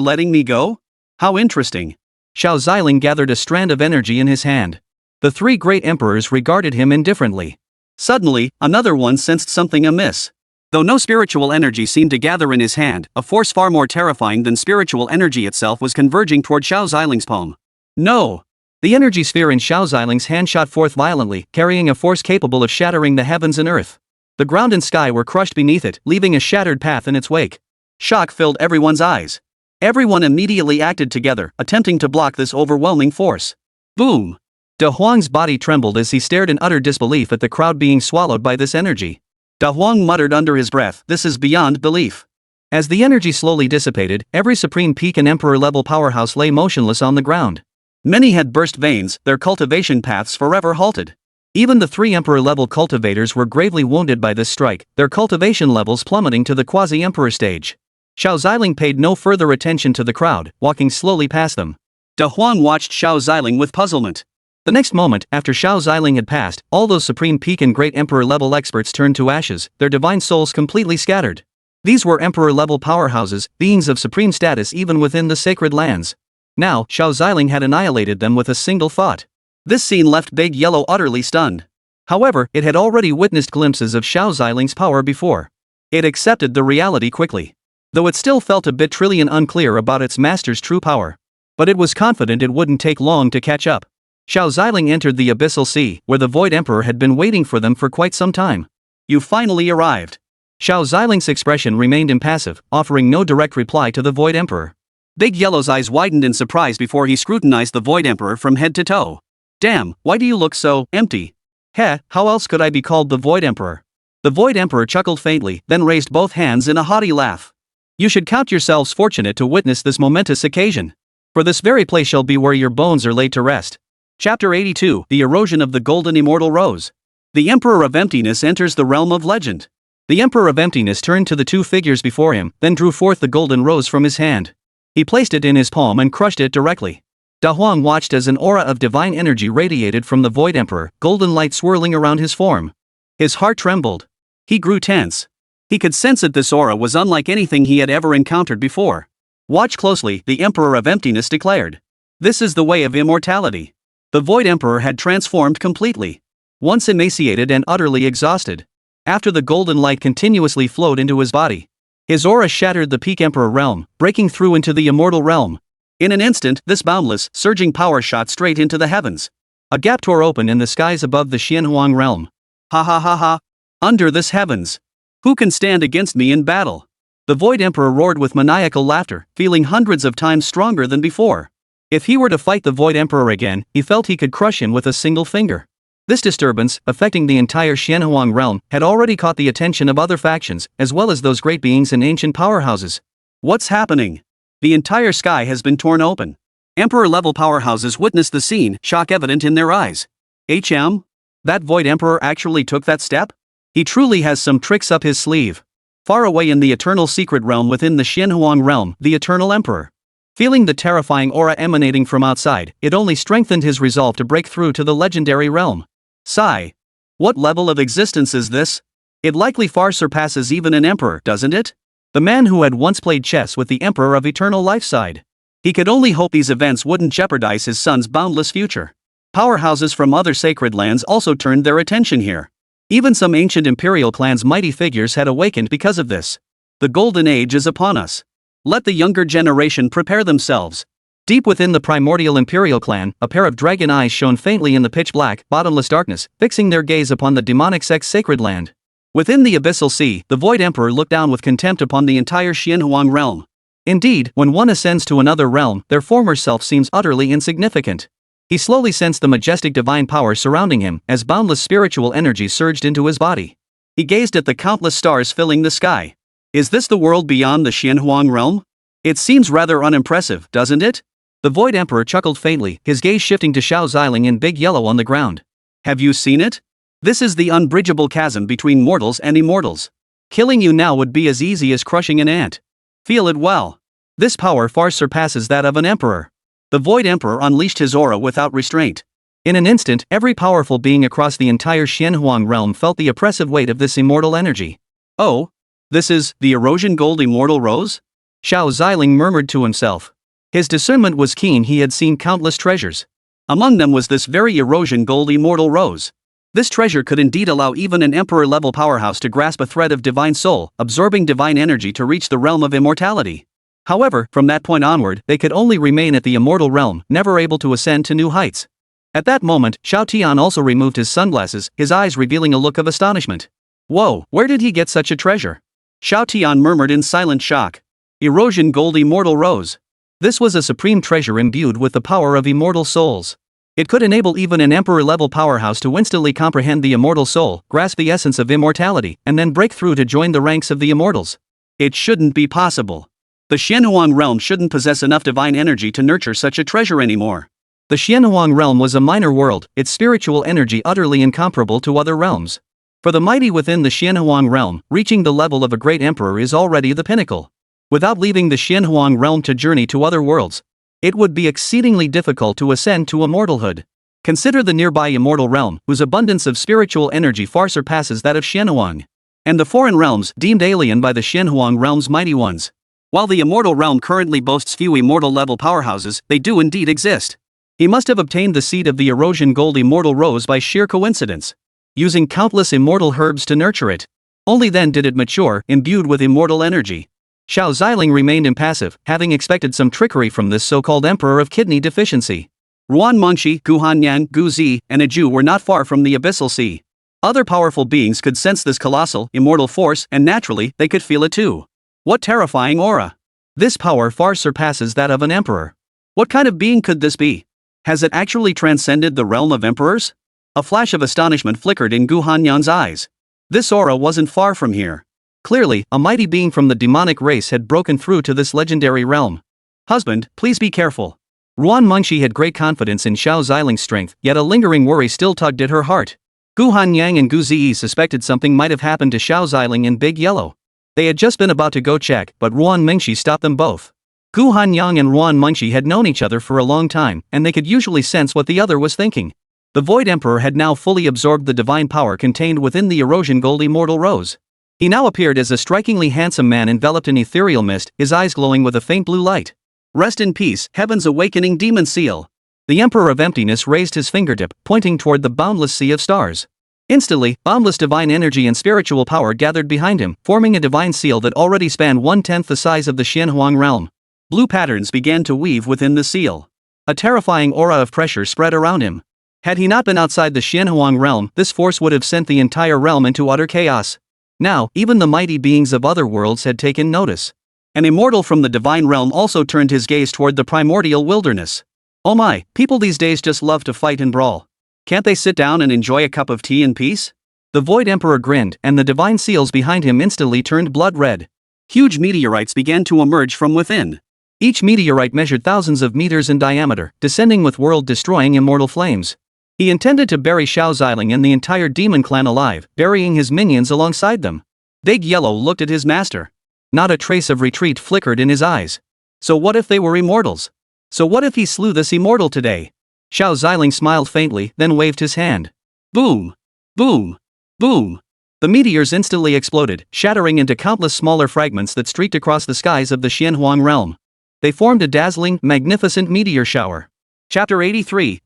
Speaker 2: letting me go? How interesting.
Speaker 1: Xiao Ziling gathered a strand of energy in his hand. The 3 great emperors regarded him indifferently.
Speaker 2: Suddenly, another one sensed something amiss. Though no spiritual energy seemed to gather in his hand, a force far more terrifying than spiritual energy itself was converging toward Xiao Ziling's palm.
Speaker 1: No! The energy sphere in Xiao Ziling's hand shot forth violently, carrying a force capable of shattering the heavens and earth. The ground and sky were crushed beneath it, leaving a shattered path in its wake.
Speaker 2: Shock filled everyone's eyes. Everyone immediately acted together, attempting to block this overwhelming force. Boom!
Speaker 1: De Huang's body trembled as he stared in utter disbelief at the crowd being swallowed by this energy.
Speaker 2: De Huang muttered under his breath, this is beyond belief.
Speaker 1: As the energy slowly dissipated, every supreme peak and emperor-level powerhouse lay motionless on the ground.
Speaker 2: Many had burst veins, their cultivation paths forever halted.
Speaker 1: Even the 3 emperor-level cultivators were gravely wounded by this strike, their cultivation levels plummeting to the quasi-emperor stage. Xiao Ziling paid no further attention to the crowd, walking slowly past them.
Speaker 2: De Huang watched Xiao Ziling with puzzlement.
Speaker 1: The next moment, after Xiao Ziling had passed, all those supreme peak and great emperor-level experts turned to ashes, their divine souls completely scattered. These were emperor-level powerhouses, beings of supreme status even within the sacred lands. Now, Xiao Ziling had annihilated them with a single thought. This scene left Big Yellow utterly stunned. However, it had already witnessed glimpses of Xiao Ziling's power before. It accepted the reality quickly. Though it still felt a bit unclear about its master's true power. But it was confident it wouldn't take long to catch up. Xiao Ziling entered the Abyssal Sea, where the Void Emperor had been waiting for them for quite some time. You finally arrived. Xiao Ziling's expression remained impassive, offering no direct reply to the Void Emperor. Big Yellow's eyes widened in surprise before he scrutinized the Void Emperor from head to toe. Damn, why do you look so empty? Heh, how else could I be called the Void Emperor? The Void Emperor chuckled faintly, then raised both hands in a haughty laugh. You should count yourselves fortunate to witness this momentous occasion. For this very place shall be where your bones are laid to rest. Chapter 82, The Erosion of the Golden Immortal Rose. The Emperor of Emptiness enters the realm of legend. The Emperor of Emptiness turned to the two figures before him, then drew forth the golden rose from his hand. He placed it in his palm and crushed it directly. Da Huang watched as an aura of divine energy radiated from the Void Emperor, golden light swirling around his form. His heart trembled. He grew tense. He could sense that this aura was unlike anything he had ever encountered before. Watch closely, the Emperor of Emptiness declared. This is the way of immortality. The Void Emperor had transformed completely. Once emaciated and utterly exhausted. After the golden light continuously flowed into his body. His aura shattered the Peak Emperor realm, breaking through into the immortal realm. In an instant, this boundless, surging power shot straight into the heavens. A gap tore open in the skies above the Xianhuang realm. Ha ha ha ha. Under this heavens. Who can stand against me in battle? The Void Emperor roared with maniacal laughter, feeling hundreds of times stronger than before. If he were to fight the Void Emperor again, he felt he could crush him with a single finger. This disturbance, affecting the entire Xianhuang realm, had already caught the attention of other factions, as well as those great beings and ancient powerhouses. What's happening? The entire sky has been torn open. Emperor-level powerhouses witnessed the scene, shock evident in their eyes. That Void Emperor actually took that step? He truly has some tricks up his sleeve. Far away in the eternal secret realm within the Xianhuang realm, the Eternal Emperor. Feeling the terrifying aura emanating from outside, it only strengthened his resolve to break through to the legendary realm. Sigh. What level of existence is this? It likely far surpasses even an emperor, doesn't it? The man who had once played chess with the Emperor of Eternal Life sighed. He could only hope these events wouldn't jeopardize his son's boundless future. Powerhouses from other sacred lands also turned their attention here. Even some ancient imperial clans' mighty figures had awakened because of this. The Golden Age is upon us. Let the younger generation prepare themselves. Deep within the primordial imperial clan, a pair of dragon eyes shone faintly in the pitch-black, bottomless darkness, fixing their gaze upon the demonic Sect's sacred land. Within the Abyssal Sea, the Void Emperor looked down with contempt upon the entire Xianhuang realm. Indeed, when one ascends to another realm, their former self seems utterly insignificant. He slowly sensed the majestic divine power surrounding him, as boundless spiritual energy surged into his body. He gazed at the countless stars filling the sky. Is this the world beyond the Xianhuang realm? It seems rather unimpressive, doesn't it? The Void Emperor chuckled faintly, his gaze shifting to Xiao Ziling and Big Yellow on the ground. Have you seen it? This is the unbridgeable chasm between mortals and immortals. Killing you now would be as easy as crushing an ant. Feel it well. This power far surpasses that of an emperor. The Void Emperor unleashed his aura without restraint. In an instant, every powerful being across the entire Xianhuang realm felt the oppressive weight of this immortal energy. Oh? This is the Erosion Gold Immortal Rose? Xiao Ziling murmured to himself. His discernment was keen, he had seen countless treasures. Among them was this very Erosion Gold Immortal Rose. This treasure could indeed allow even an emperor-level powerhouse to grasp a thread of divine soul, absorbing divine energy to reach the realm of immortality. However, from that point onward, they could only remain at the immortal realm, never able to ascend to new heights. At that moment, Xiao Tian also removed his sunglasses, his eyes revealing a look of astonishment. Whoa, where did he get such a treasure? Xiao Tian murmured in silent shock. Erosion Gold Immortal Rose. This was a supreme treasure imbued with the power of immortal souls. It could enable even an emperor-level powerhouse to instantly comprehend the immortal soul, grasp the essence of immortality, and then break through to join the ranks of the immortals. It shouldn't be possible. The Xianhuang realm shouldn't possess enough divine energy to nurture such a treasure anymore. The Xianhuang realm was a minor world, its spiritual energy utterly incomparable to other realms. For the mighty within the Xianhuang realm, reaching the level of a great emperor is already the pinnacle. Without leaving the Xianhuang realm to journey to other worlds, it would be exceedingly difficult to ascend to immortalhood.
Speaker 2: Consider the nearby immortal realm, whose abundance of spiritual energy far surpasses that of Xianhuang. And the foreign realms, deemed alien by the Xianhuang realm's mighty ones. While the immortal realm currently boasts few immortal-level powerhouses, they do indeed exist. He must have obtained the seed of the erosion gold immortal rose by sheer coincidence, using countless immortal herbs to nurture it. Only then did it mature, imbued with immortal energy. Xiao Ziling remained impassive, having expected some trickery from this so-called emperor of kidney deficiency. Ruan Mengshi, Guhanyan, Guzi, and Aju were not far from the abyssal sea. Other powerful beings could sense this colossal, immortal force, and naturally, they could feel it too. What terrifying aura! This power far surpasses that of an emperor. What kind of being could this be? Has it actually transcended the realm of emperors? A flash of astonishment flickered in Guhanyan's eyes. This aura wasn't far from here. Clearly, a mighty being from the demonic race had broken through to this legendary realm. Husband, please be careful. Ruan Mengshi had great confidence in Xiao Ziling's strength, yet a lingering worry still tugged at her heart. Gu Hanyang and Gu Ziyi suspected something might have happened to Xiao Ziling in Big Yellow. They had just been about to go check, but Ruan Mengshi stopped them both. Gu Hanyang and Ruan Mengshi had known each other for a long time, and they could usually sense what the other was thinking. The Void Emperor had now fully absorbed the divine power contained within the erosion gold immortal rose. He now appeared as a strikingly handsome man enveloped in ethereal mist, his eyes glowing with a faint blue light. Rest in peace, Heaven's awakening demon seal. The Emperor of Emptiness raised his fingertip, pointing toward the boundless sea of stars. Instantly, boundless divine energy and spiritual power gathered behind him, forming a divine seal that already spanned 1/10 the size of the Xianhuang realm. Blue patterns began to weave within the seal. A terrifying aura of pressure spread around him. Had he not been outside the Xianhuang realm, this force would have sent the entire realm into utter chaos. Now, even the mighty beings of other worlds had taken notice. An immortal from the divine realm also turned his gaze toward the primordial wilderness. Oh my, people these days just love to fight and brawl. Can't they sit down and enjoy a cup of tea in peace? The Void Emperor grinned, and the divine seals behind him instantly turned blood red. Huge meteorites began to emerge from within. Each meteorite measured thousands of meters in diameter, descending with world-destroying immortal flames. He intended to bury Xiao Ziling and the entire demon clan alive, burying his minions alongside them. Big Yellow looked at his master. Not a trace of retreat flickered in his eyes. So what if they were immortals? So what if he slew this immortal today? Xiao Ziling smiled faintly, then waved his hand. Boom! Boom! Boom! The meteors instantly exploded, shattering into countless smaller fragments that streaked across the skies of the Xianhuang realm. They formed a dazzling, magnificent meteor shower. Chapter 83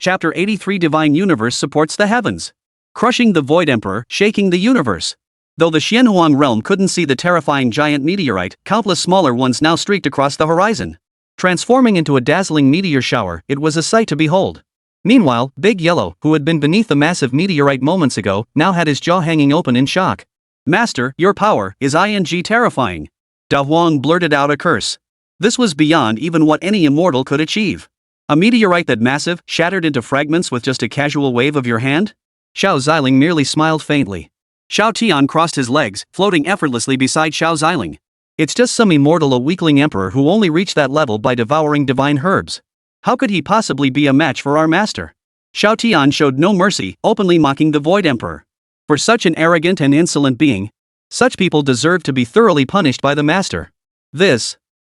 Speaker 2: Divine Universe supports the heavens. Crushing the Void Emperor, shaking the universe. Though the Xianhuang realm couldn't see the terrifying giant meteorite, countless smaller ones now streaked across the horizon. Transforming into a dazzling meteor shower, it was a sight to behold. Meanwhile, Big Yellow, who had been beneath the massive meteorite moments ago, now had his jaw hanging open in shock. Master, your power is terrifying. Da Huang blurted out a curse. This was beyond even what any immortal could achieve. A meteorite that massive, shattered into fragments with just a casual wave of your hand? Xiao Ziling merely smiled faintly. Xiao Tian crossed his legs, floating effortlessly beside Xiao Ziling. It's just some immortal, a weakling emperor who only reached that level by devouring divine herbs. How could he possibly be a match for our master? Xiao Tian showed no mercy, openly mocking the Void Emperor. For such an arrogant and insolent being, such people deserve to be thoroughly punished by the master.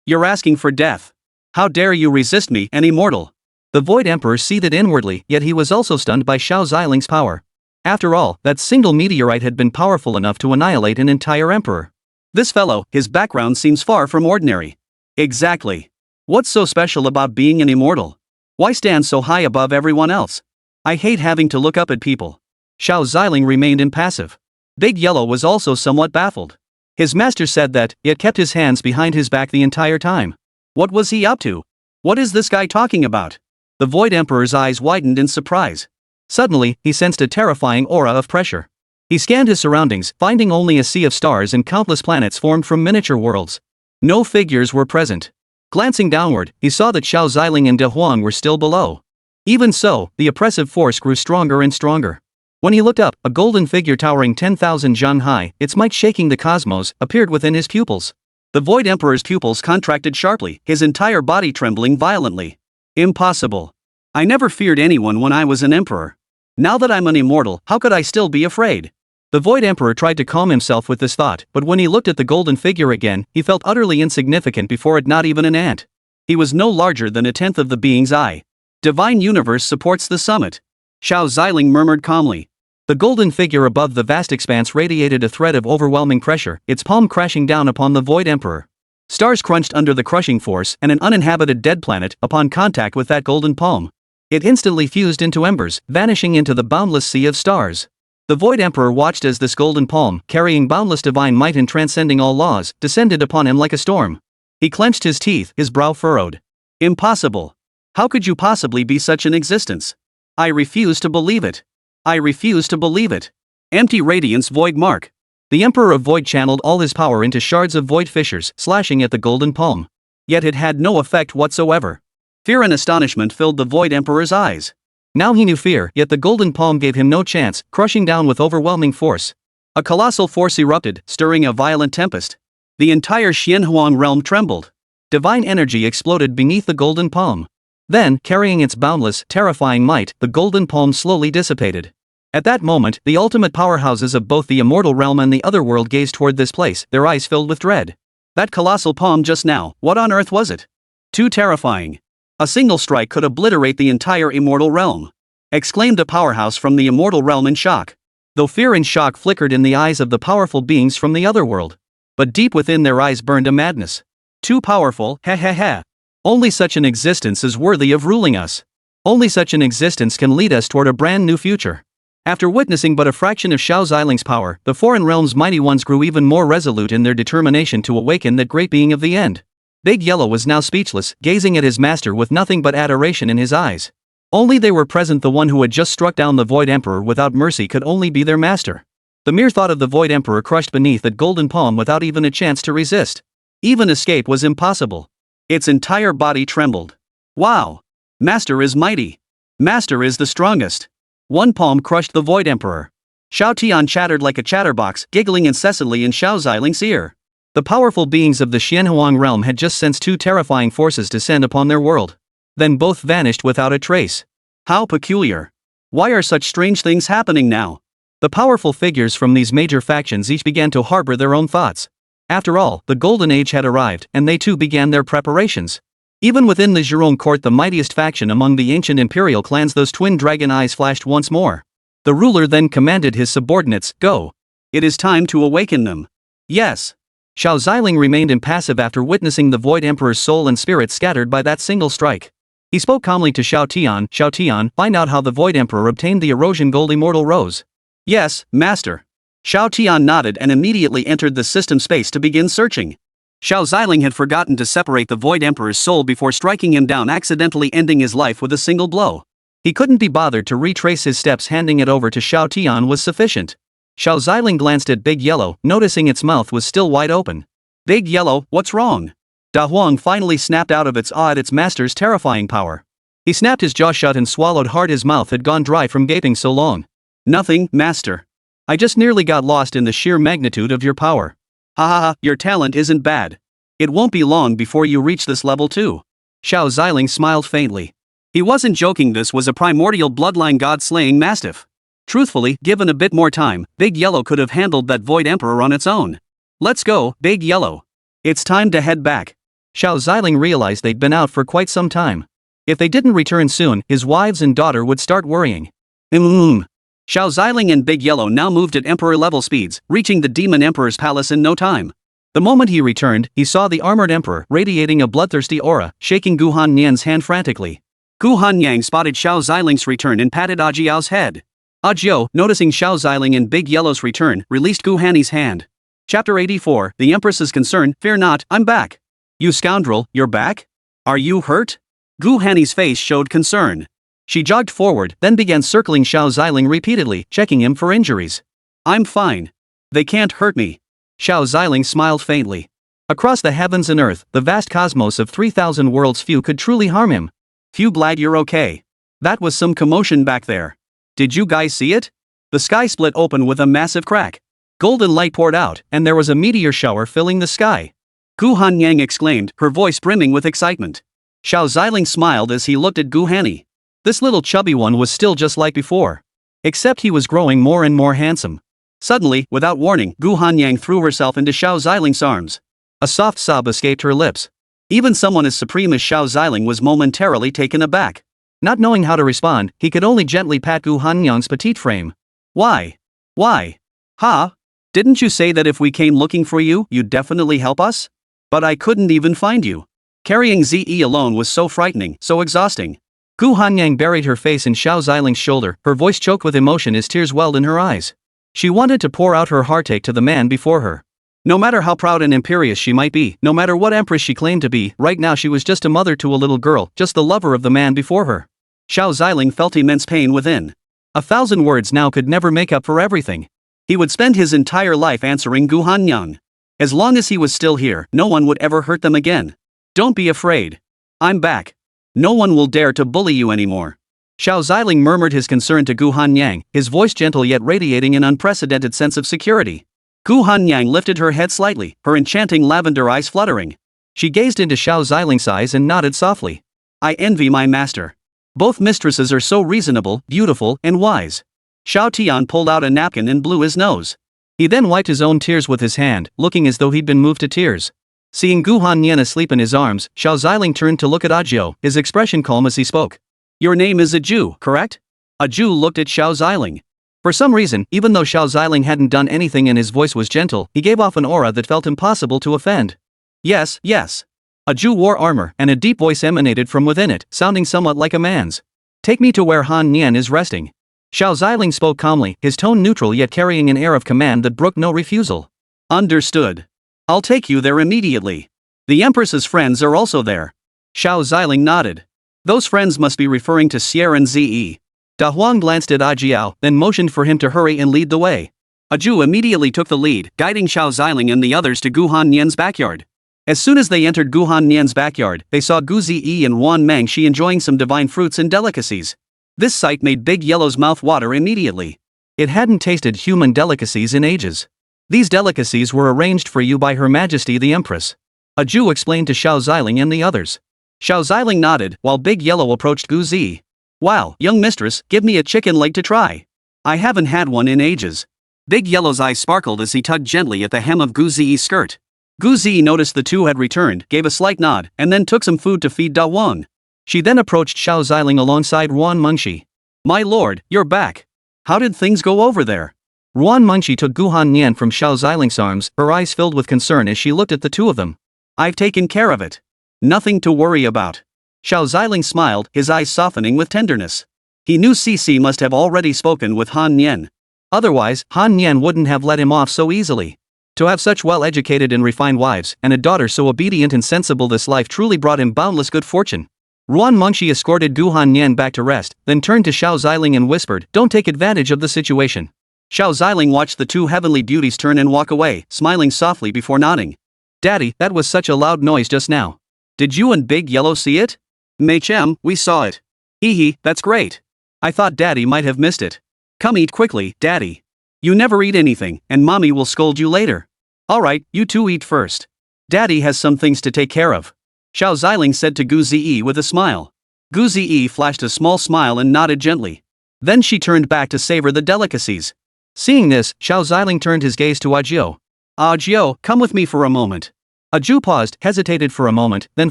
Speaker 2: You're asking for death. How dare you resist me, an immortal? The Void Emperor seethed inwardly, yet he was also stunned by Xiao Ziling's power. After all, that single meteorite had been powerful enough to annihilate an entire emperor. This fellow, his background seems far from ordinary. Exactly. What's so special about being an immortal? Why stand so high above everyone else? I hate having to look up at people. Xiao Ziling remained impassive. Big Yellow was also somewhat baffled. His master said that, yet kept his hands behind his back the entire time. What was he up to? What is this guy talking about? The Void Emperor's eyes widened in surprise. Suddenly, he sensed a terrifying aura of pressure. He scanned his surroundings, finding only a sea of stars and countless planets formed from miniature worlds. No figures were present. Glancing downward, he saw that Xiao Ziling and De Huang were still below. Even so, the oppressive force grew stronger and stronger. When he looked up, a golden figure towering 10,000 zhang high, its might shaking the cosmos, appeared within his pupils. The Void Emperor's pupils contracted sharply, his entire body trembling violently. Impossible. I never feared anyone when I was an emperor. Now that I'm an immortal, how could I still be afraid? The Void Emperor tried to calm himself with this thought, but when he looked at the golden figure again, he felt utterly insignificant before it, not even an ant. He was no larger than 1/10 of the being's eye. Divine Universe supports the summit. Xiao Ziling murmured calmly.
Speaker 1: The golden figure above the vast expanse radiated a thread of overwhelming pressure, its palm crashing down upon the Void Emperor. Stars crunched under the crushing force, and an uninhabited dead planet, upon contact with that golden palm, it instantly fused into embers, vanishing into the boundless sea of stars. The Void Emperor watched as this golden palm, carrying boundless divine might and transcending all laws, descended upon him like a storm. He clenched his teeth, his brow furrowed. Impossible. How could you possibly be such an existence? I refuse to believe it. I refuse to believe it. Empty radiance void mark. The Emperor of Void channeled all his power into shards of void fissures, slashing at the golden palm. Yet it had no effect whatsoever. Fear and astonishment filled the Void Emperor's eyes. Now he knew fear, yet the golden palm gave him no chance, crushing down with overwhelming force. A colossal force erupted, stirring a violent tempest. The entire Xianhuang realm trembled. Divine energy exploded beneath the golden palm. Then, carrying its boundless, terrifying might, the golden palm slowly dissipated. At that moment, the ultimate powerhouses of both the immortal realm and the other world gazed toward this place, their eyes filled with dread. That colossal palm just now, what on earth was it? Too terrifying. A single strike could obliterate the entire immortal realm. Exclaimed a powerhouse from the immortal realm in shock. Though fear and shock flickered in the eyes of the powerful beings from the other world. But deep within their eyes burned a madness. Too powerful, ha ha ha. Only such an existence is worthy of ruling us. Only such an existence can lead us toward a brand new future. After witnessing but a fraction of Xiao Ziling's power, the foreign realm's mighty ones grew even more resolute in their determination to awaken that great being of the end. Big Yellow was now speechless, gazing at his master with nothing but adoration in his eyes. Only they were present. The one who had just struck down the Void Emperor without mercy could only be their master. The mere thought of the Void Emperor crushed beneath that golden palm without even a chance to resist. Even escape was impossible. Its entire body trembled. Wow! Master is mighty. Master is the strongest. One palm crushed the Void Emperor. Xiao Tian chattered like a chatterbox, giggling incessantly in Xiao Ziling's ear. The powerful beings of the Xianhuang realm had just sensed two terrifying forces descend upon their world. Then both vanished without a trace. How peculiar. Why are such strange things happening now? The powerful figures from these major factions each began to harbor their own thoughts. After all, the Golden Age had arrived, and they too began their preparations. Even within the Zhurong court, the mightiest faction among the ancient imperial clans, those twin dragon eyes flashed once more. The ruler then commanded his subordinates, "Go. It is time to awaken them." Yes. Xiao Ziling remained impassive after witnessing the Void Emperor's soul and spirit scattered by that single strike. He spoke calmly to Xiao Tian, find out how the Void Emperor obtained the erosion gold immortal rose. Yes, master. Xiao Tian nodded and immediately entered the system space to begin searching. Xiao Ziling had forgotten to separate the Void Emperor's soul before striking him down, accidentally ending his life with a single blow. He couldn't be bothered to retrace his steps. Handing it over to Xiao Tian was sufficient. Xiao Ziling glanced at Big Yellow, noticing its mouth was still wide open. Big Yellow, what's wrong? Da Huang finally snapped out of its awe at its master's terrifying power. He snapped his jaw shut and swallowed hard. His mouth had gone dry from gaping so long. Nothing, master. I just nearly got lost in the sheer magnitude of your power. Ha ha ha, your talent isn't bad. It won't be long before you reach this level too. Xiao Ziling smiled faintly. He wasn't joking. This was a primordial bloodline god-slaying mastiff. Truthfully, given a bit more time, Big Yellow could have handled that Void Emperor on its own. Let's go, Big Yellow. It's time to head back. Xiao Ziling realized they'd been out for quite some time. If they didn't return soon, his wives and daughter would start worrying. Xiao Ziling and Big Yellow now moved at Emperor-level speeds, reaching the Demon Emperor's palace in no time. The moment he returned, he saw the armored Emperor, radiating a bloodthirsty aura, shaking Gu Hanyan's hand frantically. Gu Hanyang spotted Xiao Ziling's return and patted Ajiao's head. Ajiao, noticing Xiao Ziling and Big Yellow's return, released Gu Hanny's hand. Chapter 84, The Empress's Concern. Fear not, I'm back. You scoundrel, you're back? Are you hurt? Gu Hanny's face showed concern. She jogged forward, then began circling Xiao Ziling repeatedly, checking him for injuries. I'm fine. They can't hurt me. Xiao Ziling smiled faintly. Across the heavens and earth, the vast cosmos of 3,000 worlds, few could truly harm him. Few. Glad you're okay. That was some commotion back there. Did you guys see it? The sky split open with a massive crack. Golden light poured out, and there was a meteor shower filling the sky. Gu Hanyang exclaimed, her voice brimming with excitement. Xiao Ziling smiled as he looked at Gu Hanny. This little chubby one was still just like before. Except he was growing more and more handsome. Suddenly, without warning, Gu Hanyang threw herself into Xiao Ziling's arms. A soft sob escaped her lips. Even someone as supreme as Xiao Ziling was momentarily taken aback. Not knowing how to respond, he could only gently pat Gu Hanyang's petite frame.
Speaker 2: Why? Why? Huh? Didn't you say that if we came looking for you, you'd definitely help us? But I couldn't even find you. Carrying Ze alone was so frightening, so exhausting.
Speaker 1: Gu Hanyang buried her face in Xiao Ziling's shoulder, her voice choked with emotion as tears welled in her eyes. She wanted to pour out her heartache to the man before her. No matter how proud and imperious she might be, no matter what empress she claimed to be, right now she was just a mother to a little girl, just the lover of the man before her.
Speaker 2: Xiao Ziling felt immense pain within.
Speaker 1: 1,000 words now could never make up for everything.
Speaker 2: He would spend his entire life answering Gu Hanyang. As long as he was still here, no one would ever hurt them again. Don't be afraid. I'm back. No one will dare to bully you anymore.
Speaker 1: Xiao Ziling murmured his concern to Gu Hanyang, his voice gentle yet radiating an unprecedented sense of security.
Speaker 2: Gu Hanyang lifted her head slightly, her enchanting lavender eyes fluttering.
Speaker 1: She gazed into Xiao Ziling's eyes and nodded softly.
Speaker 2: I envy my master. Both mistresses are so reasonable, beautiful, and wise. Xiao Tian pulled out a napkin and blew his nose.
Speaker 1: He then wiped his own tears with his hand, looking as though he'd been moved to tears. Seeing Gu Hanyan asleep in his arms, Xiao Ziling turned to look at Ajio, his expression calm as he spoke.
Speaker 2: Your name is a Jew, correct? A Jew looked at Xiao Ziling.
Speaker 1: For some reason, even though Xiao Ziling hadn't done anything and his voice was gentle, he gave off an aura that felt impossible to offend.
Speaker 2: Yes, yes.
Speaker 1: A Jew wore armor, and a deep voice emanated from within it, sounding somewhat like a man's. Take me to where Han Nian is resting. Xiao Ziling spoke calmly, his tone neutral yet carrying an air of command that brooked no refusal.
Speaker 2: Understood. I'll take you there immediately. The Empress's friends are also there. Xiao Ziling nodded. Those friends must be referring to Sierra and Ze.
Speaker 1: Da Huang glanced at Ajiao, then motioned for him to hurry and lead the way.
Speaker 2: A Jew immediately took the lead, guiding Xiao Ziling and the others to Gu Hanyan's backyard. As soon as they entered Gu Hanyan's backyard, they saw Gu Ze and Wan Mangshi enjoying some divine fruits and delicacies. This sight made Big Yellow's mouth water immediately.
Speaker 1: It hadn't tasted human delicacies in ages. These delicacies were arranged for you by Her Majesty the Empress. A Jew explained to Xiao Ziling and the others.
Speaker 2: Xiao Ziling nodded, while Big Yellow approached Gu Ze. Wow, young mistress, give me a chicken leg to try. I haven't had one in ages. Big Yellow's eyes sparkled as he tugged gently at the hem of Gu Ze's skirt. Gu Ze noticed the two had returned, gave a slight nod, and then took some food to feed Da Wang.
Speaker 1: She then approached Xiao Ziling alongside Ruan Mengshi.
Speaker 2: My lord, you're back. How did things go over there?
Speaker 1: Ruan Mengshi took Gu Hanyan from Xiao Ziling's arms, her eyes filled with concern as she looked at the two of them.
Speaker 2: I've taken care of it. Nothing to worry about. Xiao Ziling smiled, his eyes softening with tenderness. He knew Cici must have already spoken with Han Nian.
Speaker 1: Otherwise, Han Nian wouldn't have let him off so easily. To have such well-educated and refined wives, and a daughter so obedient and sensible, this life truly brought him boundless good fortune. Ruan Mengshi escorted Gu Hanyan back to rest, then turned to Xiao Ziling and whispered, Don't take advantage of the situation.
Speaker 2: Xiao Ziling watched the two heavenly beauties turn and walk away, smiling softly before nodding.
Speaker 1: Daddy, that was such a loud noise just now.
Speaker 2: Did you and Big Yellow see it? Mei Chem, we saw it. Hee hee, that's great. I thought Daddy might have missed it. Come eat quickly, Daddy. You never eat anything, and Mommy will scold you later. Alright, you two eat first. Daddy has some things to take care of. Xiao Ziling said to Gu Ze with a smile. Gu Ze flashed a small smile and nodded gently. Then she turned back to savor the delicacies.
Speaker 1: Seeing this, Xiao Ziling turned his gaze to Ajio.
Speaker 2: Ajio, come with me for a moment.
Speaker 1: A Jew paused, hesitated for a moment, then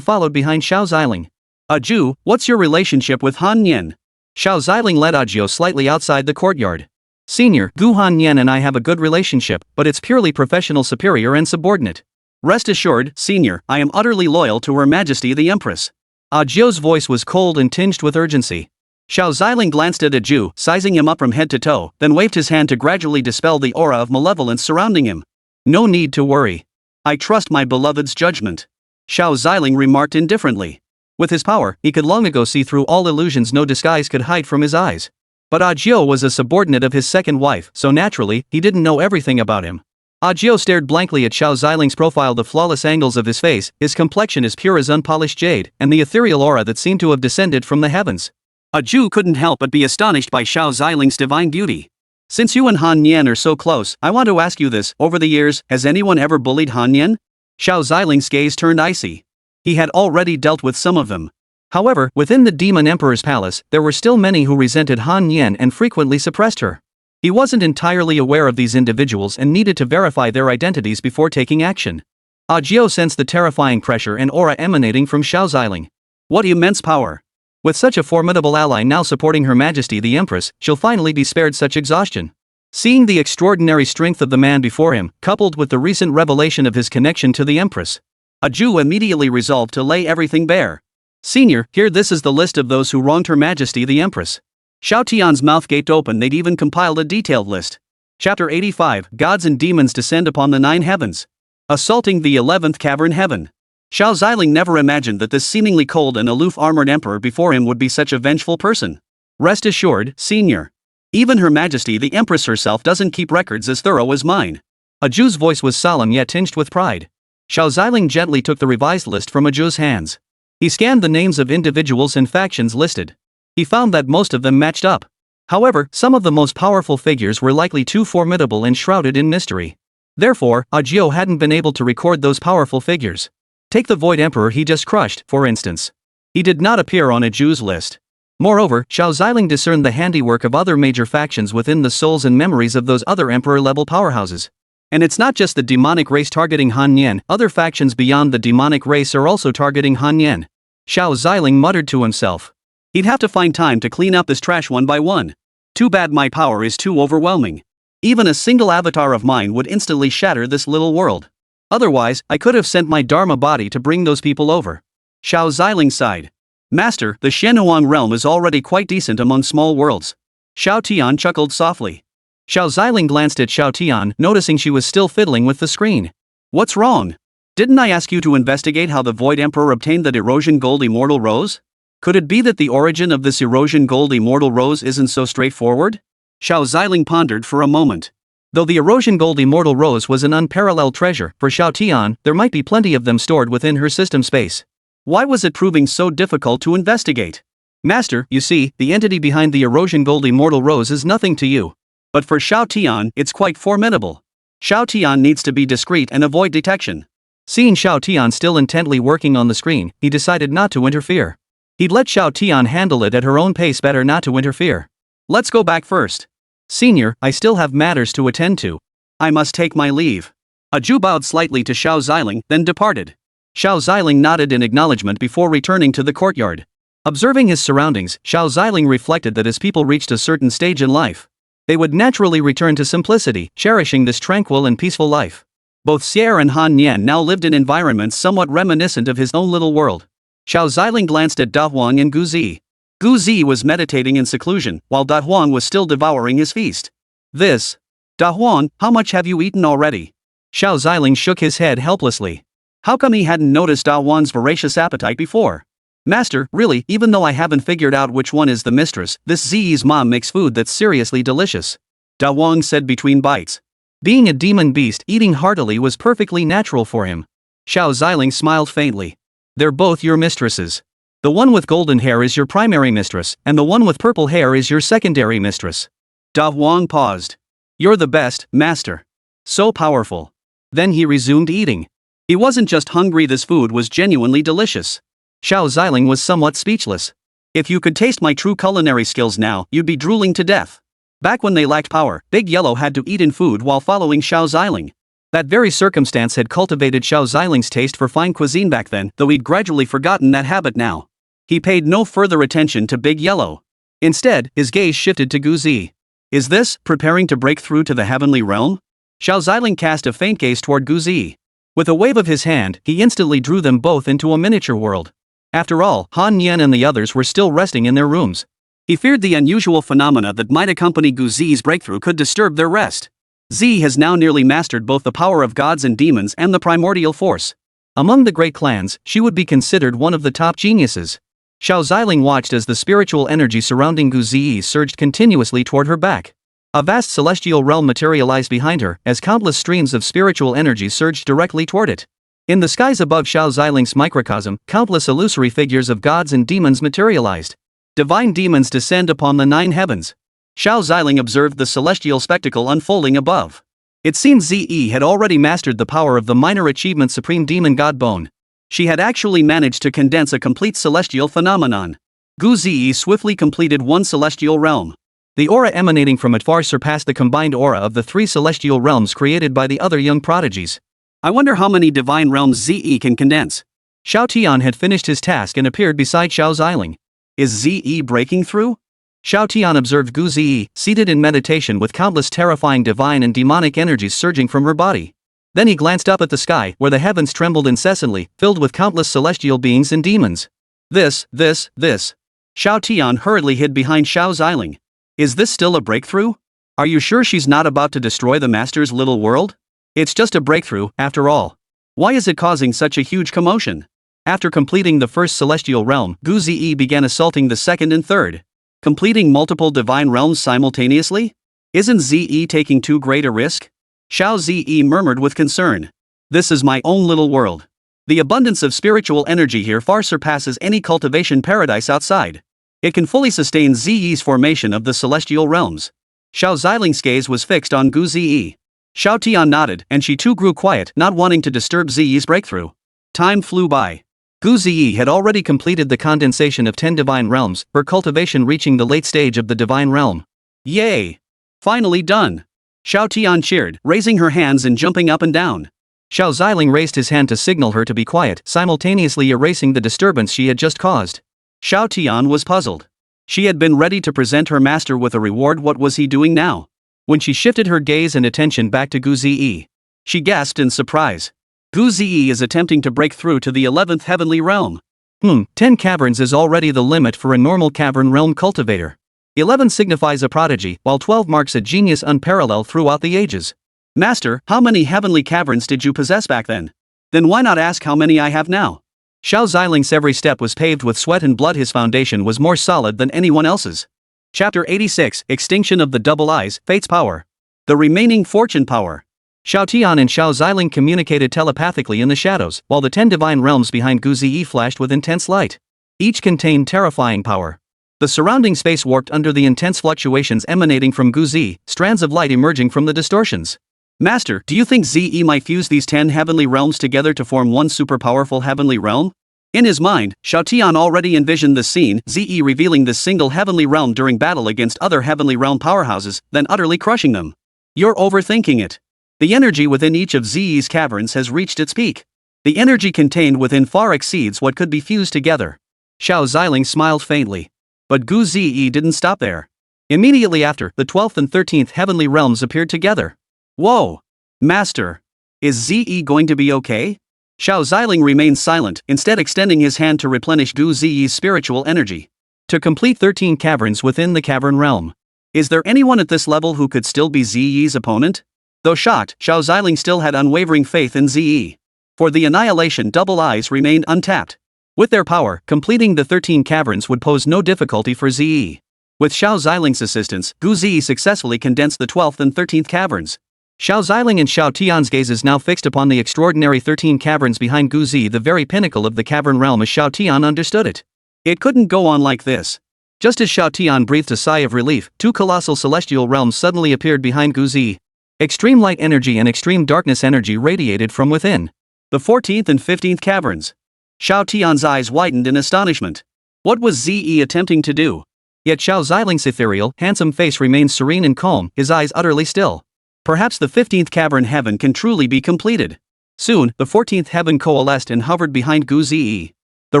Speaker 1: followed behind Xiao Ziling.
Speaker 2: A Jew, what's your relationship with Han Nian?
Speaker 1: Xiao Ziling led Ajio slightly outside the courtyard. Senior, Gu Hanyan and I have a good relationship, but it's purely professional, superior and subordinate.
Speaker 2: Rest assured, Senior, I am utterly loyal to Her Majesty the Empress.
Speaker 1: Ajio's voice was cold and tinged with urgency.
Speaker 2: Xiao Ziling glanced at a Jew, sizing him up from head to toe, then waved his hand to gradually dispel the aura of malevolence surrounding him.
Speaker 1: No need to worry.
Speaker 2: I trust my beloved's judgment. Xiao Ziling remarked indifferently.
Speaker 1: With his power, he could long ago see through all illusions no disguise could hide from his eyes. But Ajio was a subordinate of his second wife, so naturally, he didn't know everything about him. Ajio stared blankly at Xiao Ziling's profile, the flawless angles of his face, his complexion as pure as unpolished jade, and the ethereal aura that seemed to have descended from the heavens.
Speaker 2: A Jew couldn't help but be astonished by Xiao Ziling's divine beauty. Since you and Han Nian are so close, I want to ask you this, over the years, has anyone ever bullied Han Nian? Xiao Ziling's gaze turned icy. He had already dealt with some of them.
Speaker 1: However, within the Demon Emperor's palace, there were still many who resented Han Nian and frequently suppressed her. He wasn't entirely aware of these individuals and needed to verify their identities before taking action. Ajio sensed the terrifying pressure and aura emanating from Xiao Ziling.
Speaker 2: What immense power!
Speaker 1: With such a formidable ally now supporting Her Majesty the Empress, she'll finally be spared such exhaustion. Seeing the extraordinary strength of the man before him, coupled with the recent revelation of his connection to the Empress, a Jew immediately resolved to lay everything bare. Senior, here this is the list of those who wronged Her Majesty the Empress. Xiao Tian's mouth gaped open. They'd even compiled a detailed list. Chapter 85, Gods and Demons Descend Upon the Nine Heavens. Assaulting the 11th Cavern Heaven. Xiao Ziling never imagined that this seemingly cold and aloof armored emperor before him would be such a vengeful person. Rest assured, Senior. Even Her Majesty the Empress herself doesn't keep records as thorough as mine. A Jew's voice was solemn yet tinged with pride. Xiao Ziling gently took the revised list from a Jew's hands. He scanned the names of individuals and factions listed. He found that most of them matched up. However, some of the most powerful figures were likely too formidable and shrouded in mystery. Therefore, Ajio hadn't been able to record those powerful figures. Take the Void Emperor he just crushed, for instance. He did not appear on a Jew's list. Moreover, Xiao Ziling discerned the handiwork of other major factions within the souls and memories of those other Emperor-level powerhouses. And it's not just the demonic race targeting Han Nian, other factions beyond the demonic race are also targeting Han Nian. Xiao Ziling muttered to himself. He'd have to find time to clean up this trash one by one. Too bad my power is too overwhelming. Even a single avatar of mine would instantly shatter this little world. Otherwise, I could have sent my Dharma body to bring those people over. Xiao Ziling sighed. Master, the Shenhuang realm is already quite decent among small worlds. Xiao Tian chuckled softly. Xiao Ziling glanced at Xiao Tian, noticing she was still fiddling with the screen. What's wrong? Didn't I ask you to investigate how the Void Emperor obtained that erosion gold immortal rose? Could it be that the origin of this erosion gold immortal rose isn't so straightforward? Xiao Ziling pondered for a moment. Though the erosion gold immortal rose was an unparalleled treasure, for Xiao Tian, there might be plenty of them stored within her system space. Why was it proving so difficult to investigate? Master, you see, the entity behind the erosion gold immortal rose is nothing to you. But for Xiao Tian, it's quite formidable. Xiao Tian needs to be discreet and avoid detection. Seeing Xiao Tian still intently working on the screen, he decided not to interfere. He'd let Xiao Tian handle it at her own pace, better not to interfere. Let's go back first. Senior, I still have matters to attend to. I must take my leave. A Jew bowed slightly to Xiao Ziling, then departed. Xiao Ziling nodded in acknowledgement before returning to the courtyard. Observing his surroundings, Xiao Ziling reflected that as people reached a certain stage in life, they would naturally return to simplicity, cherishing this tranquil and peaceful life. Both Xier and Han Nian now lived in environments somewhat reminiscent of his own little world. Xiao Ziling glanced at Da Huang and Gu Zi. Gu Zi was meditating in seclusion, while Da Huang was still devouring his feast. Da Huang, how much have you eaten already? Xiao Ziling shook his head helplessly. How come he hadn't noticed Da Huang's voracious appetite before? Master, really, even though I haven't figured out which one is the mistress, this Ziyi's mom makes food that's seriously delicious. Da Huang said between bites. Being a demon beast, eating heartily was perfectly natural for him. Xiao Ziling smiled faintly. They're both your mistresses. The one with golden hair is your primary mistress, and the one with purple hair is your secondary mistress. Da Huang paused. You're the best, master. So powerful. Then he resumed eating. He wasn't just hungry, this food was genuinely delicious. Xiao Ziling was somewhat speechless. If you could taste my true culinary skills now, you'd be drooling to death. Back when they lacked power, Big Yellow had to eat in food while following Xiao Ziling. That very circumstance had cultivated Xiao Ziling's taste for fine cuisine back then, though he'd gradually forgotten that habit now. He paid no further attention to Big Yellow. Instead, his gaze shifted to Gu Zi. Is this preparing to break through to the heavenly realm? Xiao Ziling cast a faint gaze toward Gu Zi. With a wave of his hand, he instantly drew them both into a miniature world. After all, Han Nian and the others were still resting in their rooms. He feared the unusual phenomena that might accompany Gu Zi's breakthrough could disturb their rest. Zi has now nearly mastered both the power of gods and demons and the primordial force. Among the great clans, she would be considered one of the top geniuses. Xiao Ziling watched as the spiritual energy surrounding Gu Zi surged continuously toward her back. A vast celestial realm materialized behind her, as countless streams of spiritual energy surged directly toward it. In the skies above Xiao Ziling's microcosm, countless illusory figures of gods and demons materialized. Divine demons descend upon the nine heavens. Xiao Ziling observed the celestial spectacle unfolding above. It seemed Zi had already mastered the power of the minor achievement Supreme Demon God Bone. She had actually managed to condense a complete celestial phenomenon. Gu Zi swiftly completed one celestial realm. The aura emanating from it far surpassed the combined aura of the three celestial realms created by the other young prodigies. I wonder how many divine realms Zi can condense. Xiao Tian had finished his task and appeared beside Xiao Ziling.
Speaker 2: Is ZE breaking through?
Speaker 1: Xiao Tian observed Gu Ziyi, seated in meditation with countless terrifying divine and demonic energies surging from her body. Then he glanced up at the sky, where the heavens trembled incessantly, filled with countless celestial beings and demons.
Speaker 2: This. Xiao Tian hurriedly hid behind Xiao Ziling. Is this still a breakthrough? Are you sure she's not about to destroy the master's little world? It's just a breakthrough, after all. Why is it causing such a huge commotion? After completing the first celestial realm, Gu Ziyi began assaulting the second and third. Completing multiple divine realms simultaneously? Isn't ZE taking too great a risk? Xiao Ziyi murmured with concern. This is my own little world. The abundance of spiritual energy here far surpasses any cultivation paradise outside. It can fully sustain ZE's formation of the celestial realms. Xiao Ziling's gaze was fixed on Gu Ziyi. Xiao Tian nodded, and she too grew quiet, not wanting to disturb ZE's breakthrough. Time flew by. Gu Ziyi had already completed the condensation of 10 divine realms, her cultivation reaching the late stage of the divine realm. Yay! Finally done! Xiao Tian cheered, raising her hands and jumping up and down. Xiao Ziling raised his hand to signal her to be quiet, simultaneously erasing the disturbance she had just caused. Xiao Tian was puzzled. She had been ready to present her master with a reward. What was he doing now? When she shifted her gaze and attention back to Gu Ziyi, she gasped in surprise. Gu Ziyi is attempting to break through to the 11th heavenly realm.
Speaker 1: 10 caverns is already the limit for a normal cavern realm cultivator. 11 signifies a prodigy, while 12 marks a genius unparalleled throughout the ages.
Speaker 2: Master, how many heavenly caverns did you possess back then? Then why not ask how many I have now?
Speaker 1: Xiao Ziling's every step was paved with sweat and blood. His foundation was more solid than anyone else's.
Speaker 2: Chapter 86, Extinction of the Double Eyes, Fate's Power. The remaining fortune power.
Speaker 1: Xiao Tian and Xiao Ziling communicated telepathically in the shadows, while the 10 divine realms behind Gu Ziyi flashed with intense light. Each contained terrifying power. The surrounding space warped under the intense fluctuations emanating from Gu Ziyi, strands of light emerging from the distortions.
Speaker 2: Master, do you think ZE might fuse these 10 heavenly realms together to form one super powerful heavenly realm? In his mind, Xiao Tian already envisioned the scene, ZE revealing this single heavenly realm during battle against other heavenly realm powerhouses, then utterly crushing them. You're overthinking it. The energy within each of ZE's caverns has reached its peak. The energy contained within far exceeds what could be fused together.
Speaker 1: Xiao Ziling smiled faintly.
Speaker 2: But Gu Ziyi didn't stop there.
Speaker 1: Immediately after, the 12th and 13th heavenly realms appeared together.
Speaker 2: Whoa! Master! Is ZE going to be okay? Xiao Ziling remained silent, instead extending his hand to replenish Gu Ziyi's spiritual energy.
Speaker 1: To complete 13 caverns within the cavern realm.
Speaker 2: Is there anyone at this level who could still be ZE's opponent? Though shocked, Xiao Ziling still had unwavering faith in ZE. For the annihilation double eyes remained untapped. With their power, completing the 13 caverns would pose no difficulty for ZE. With Xiao Ziling's assistance, Gu Ziyi successfully condensed the 12th and 13th caverns. Xiao Ziling and Xiao Tian's gazes now fixed upon the extraordinary 13 caverns behind Gu Ziyi, the very pinnacle of the cavern realm as Xiao Tian understood it. It couldn't go on like this. Just as Xiao Tian breathed a sigh of relief, 2 colossal celestial realms suddenly appeared behind Gu Ziyi. Extreme light energy and extreme darkness energy radiated from within. The 14th and 15th caverns. Xiao Tian's eyes widened in astonishment. What was ZE attempting to do? Yet Xiao Ziling's ethereal, handsome face remained serene and calm, his eyes utterly still. Perhaps the 15th cavern heaven can truly be completed. Soon, the 14th heaven coalesced and hovered behind Gu Ziyi. The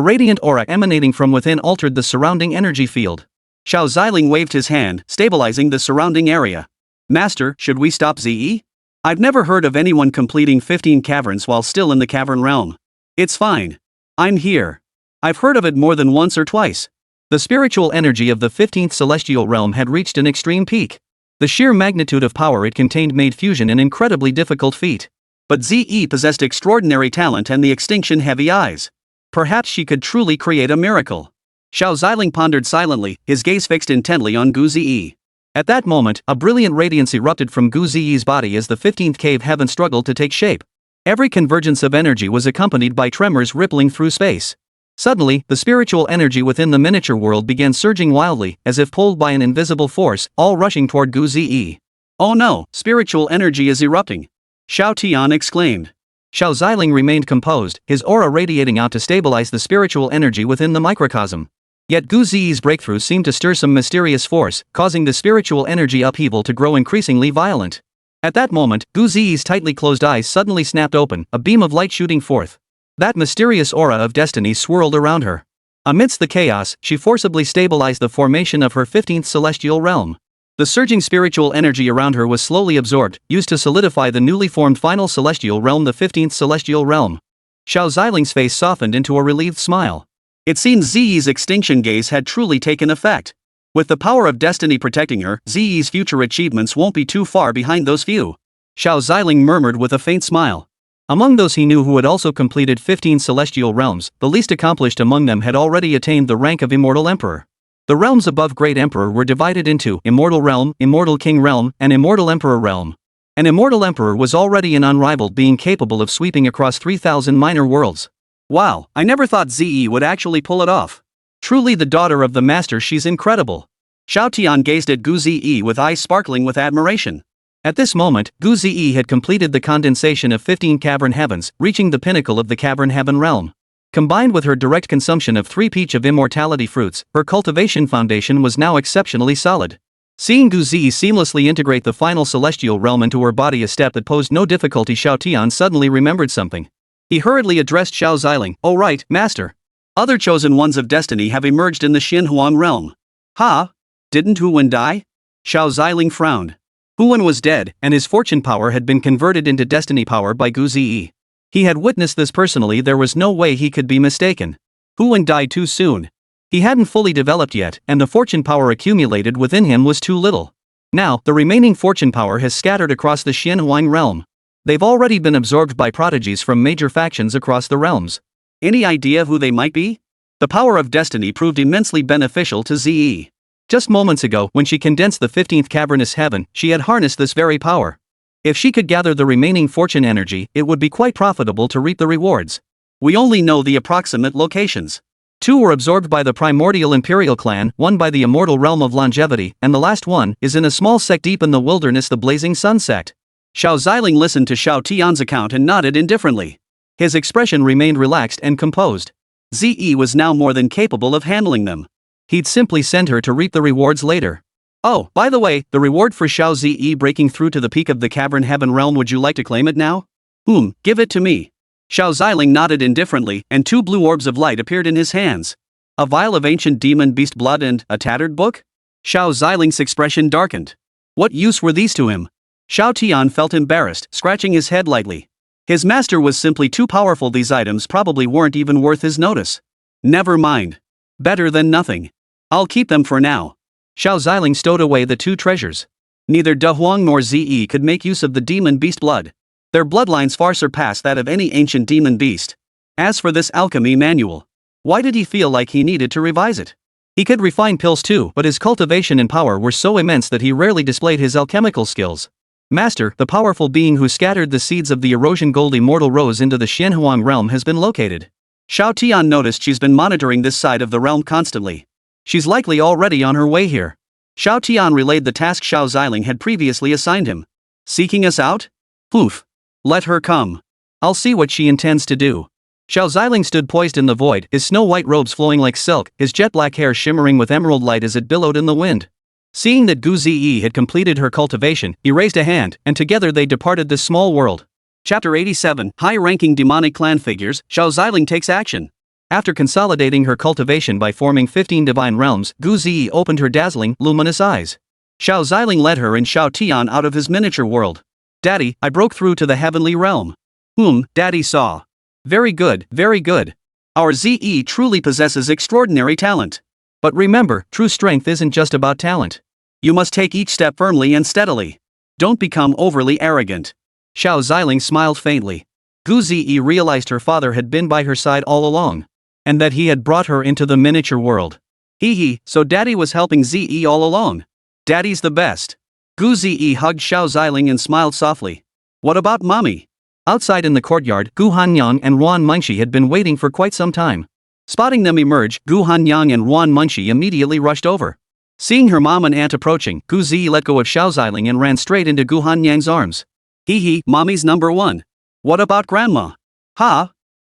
Speaker 2: radiant aura emanating from within altered the surrounding energy field. Xiao Ziling waved his hand, stabilizing the surrounding area. Master, should we stop ZE? I've never heard of anyone completing 15 caverns while still in the cavern realm. It's fine. I'm here. I've heard of it more than once or twice. The spiritual energy of the 15th celestial realm had reached an extreme peak. The sheer magnitude of power it contained made fusion an incredibly difficult feat. But ZE possessed extraordinary talent and the extinction-heavy eyes. Perhaps she could truly create a miracle. Xiao Ziling pondered silently, his gaze fixed intently on Gu Ziyi. At that moment, a brilliant radiance erupted from Gu Ziyi's body as the 15th cave heaven struggled to take shape. Every convergence of energy was accompanied by tremors rippling through space. Suddenly, the spiritual energy within the miniature world began surging wildly, as if pulled by an invisible force, all rushing toward Gu Ziyi. Oh no, spiritual energy is erupting! Xiao Tian exclaimed. Xiao Ziling remained composed, his aura radiating out to stabilize the spiritual energy within the microcosm. Yet Gu Ziyi's breakthrough seemed to stir some mysterious force, causing the spiritual energy upheaval to grow increasingly violent. At that moment, Gu Ziyi's tightly closed eyes suddenly snapped open, a beam of light shooting forth. That mysterious aura of destiny swirled around her.
Speaker 1: Amidst the chaos, she forcibly stabilized the formation of her 15th celestial realm. The surging spiritual energy around her was slowly absorbed, used to solidify the newly formed final celestial realm, the 15th celestial realm. Xiao Ziling's face softened into a relieved smile. It seemed Ziyi's extinction gaze had truly taken effect. With the power of destiny protecting her, Ziyi's future achievements won't be too far behind those few. Xiao Ziling murmured with a faint smile. Among those he knew who had also completed 15 celestial realms, the least accomplished among them had already attained the rank of Immortal Emperor. The realms above Great Emperor were divided into Immortal Realm, Immortal King Realm, and Immortal Emperor Realm. An Immortal Emperor was already an unrivaled being capable of sweeping across 3,000 minor worlds. Wow, I never thought Ziyi would actually pull it off. Truly the daughter of the master, she's incredible. Xiao Tian gazed at Gu Ziyi with eyes sparkling with admiration. At this moment, Gu Ziyi had completed the condensation of 15 cavern heavens, reaching the pinnacle of the cavern heaven realm. Combined with her direct consumption of 3 peach of immortality fruits, her cultivation foundation was now exceptionally solid. Seeing Gu Ziyi seamlessly integrate the final celestial realm into her body, a step that posed no difficulty, Xiao Tian suddenly remembered something. He hurriedly addressed Xiao Ziling. "Oh right, master. Other chosen ones of destiny have emerged in the Xinhuang realm." "Ha? Didn't Hu Wen die?" Xiao Ziling frowned. Hu Wen was dead, and his fortune power had been converted into destiny power by Gu Ziyi. He had witnessed this personally, there was no way he could be mistaken. Hu Wen died too soon. He hadn't fully developed yet, and the fortune power accumulated within him was too little. Now, the remaining fortune power has scattered across the Xinhuang realm. They've already been absorbed by prodigies from major factions across the realms. Any idea who they might be? The power of destiny proved immensely beneficial to Ziyi. Just moments ago, when she condensed the 15th cavernous heaven, she had harnessed this very power. If she could gather the remaining fortune energy, it would be quite profitable to reap the rewards. We only know the approximate locations. 2 were absorbed by the primordial imperial clan, 1 by the immortal realm of longevity, and the last one is in a small sect deep in the wilderness, the blazing sun sect. Xiao Ziling listened to Xiao Tian's account and nodded indifferently. His expression remained relaxed and composed. Ziyi was now more than capable of handling them. He'd simply send her to reap the rewards later. Oh, by the way, the reward for Xiao Ziyi breaking through to the peak of the cavern heaven realm, would you like to claim it now? Give it to me. Xiao Ziling nodded indifferently, and 2 blue orbs of light appeared in his hands. A vial of ancient demon beast blood and a tattered book? Xiao Ziling's expression darkened. What use were these to him? Xiao Tian felt embarrassed, scratching his head lightly. His master was simply too powerful, these items probably weren't even worth his notice. Never mind. Better than nothing. I'll keep them for now. Xiao Ziling stowed away the 2 treasures. Neither De Huang nor Ziyi could make use of the demon beast blood. Their bloodlines far surpassed that of any ancient demon beast. As for this alchemy manual, why did he feel like he needed to revise it? He could refine pills too, but his cultivation and power were so immense that he rarely displayed his alchemical skills. Master, the powerful being who scattered the seeds of the erosion gold immortal rose into the Xinhuang realm has been located. Xiao Tian noticed she's been monitoring this side of the realm constantly. She's likely already on her way here. Xiao Tian relayed the task Xiao Ziling had previously assigned him. Seeking us out? Poof. Let her come. I'll see what she intends to do. Xiao Ziling stood poised in the void, his snow-white robes flowing like silk, his jet-black hair shimmering with emerald light as it billowed in the wind. Seeing that Gu Ziyi had completed her cultivation, he raised a hand, and together they departed this small world. Chapter 87, High-ranking demonic clan figures, Xiao Ziling takes action. After consolidating her cultivation by forming 15 divine realms, Gu Ziyi opened her dazzling, luminous eyes. Xiao Ziling led her and Xiao Tian out of his miniature world. Daddy, I broke through to the heavenly realm. Daddy saw. Very good, very good. Our Ziyi truly possesses extraordinary talent. But remember, true strength isn't just about talent. You must take each step firmly and steadily. Don't become overly arrogant. Xiao Ziling smiled faintly. Gu Ziyi realized her father had been by her side all along. And that he had brought her into the miniature world. So Daddy was helping Ziyi all along. Daddy's the best. Gu Ziyi hugged Xiao Ziling and smiled softly. What about Mommy? Outside in the courtyard, Gu Hanyang and Ruan Mengshi had been waiting for quite some time. Spotting them emerge, Gu Hanyang and Ruan Mengshi immediately rushed over. Seeing her mom and aunt approaching, Gu Ziyi let go of Xiao Ziling and ran straight into Gu Hanyang's arms. Mommy's number 1. What about Grandma?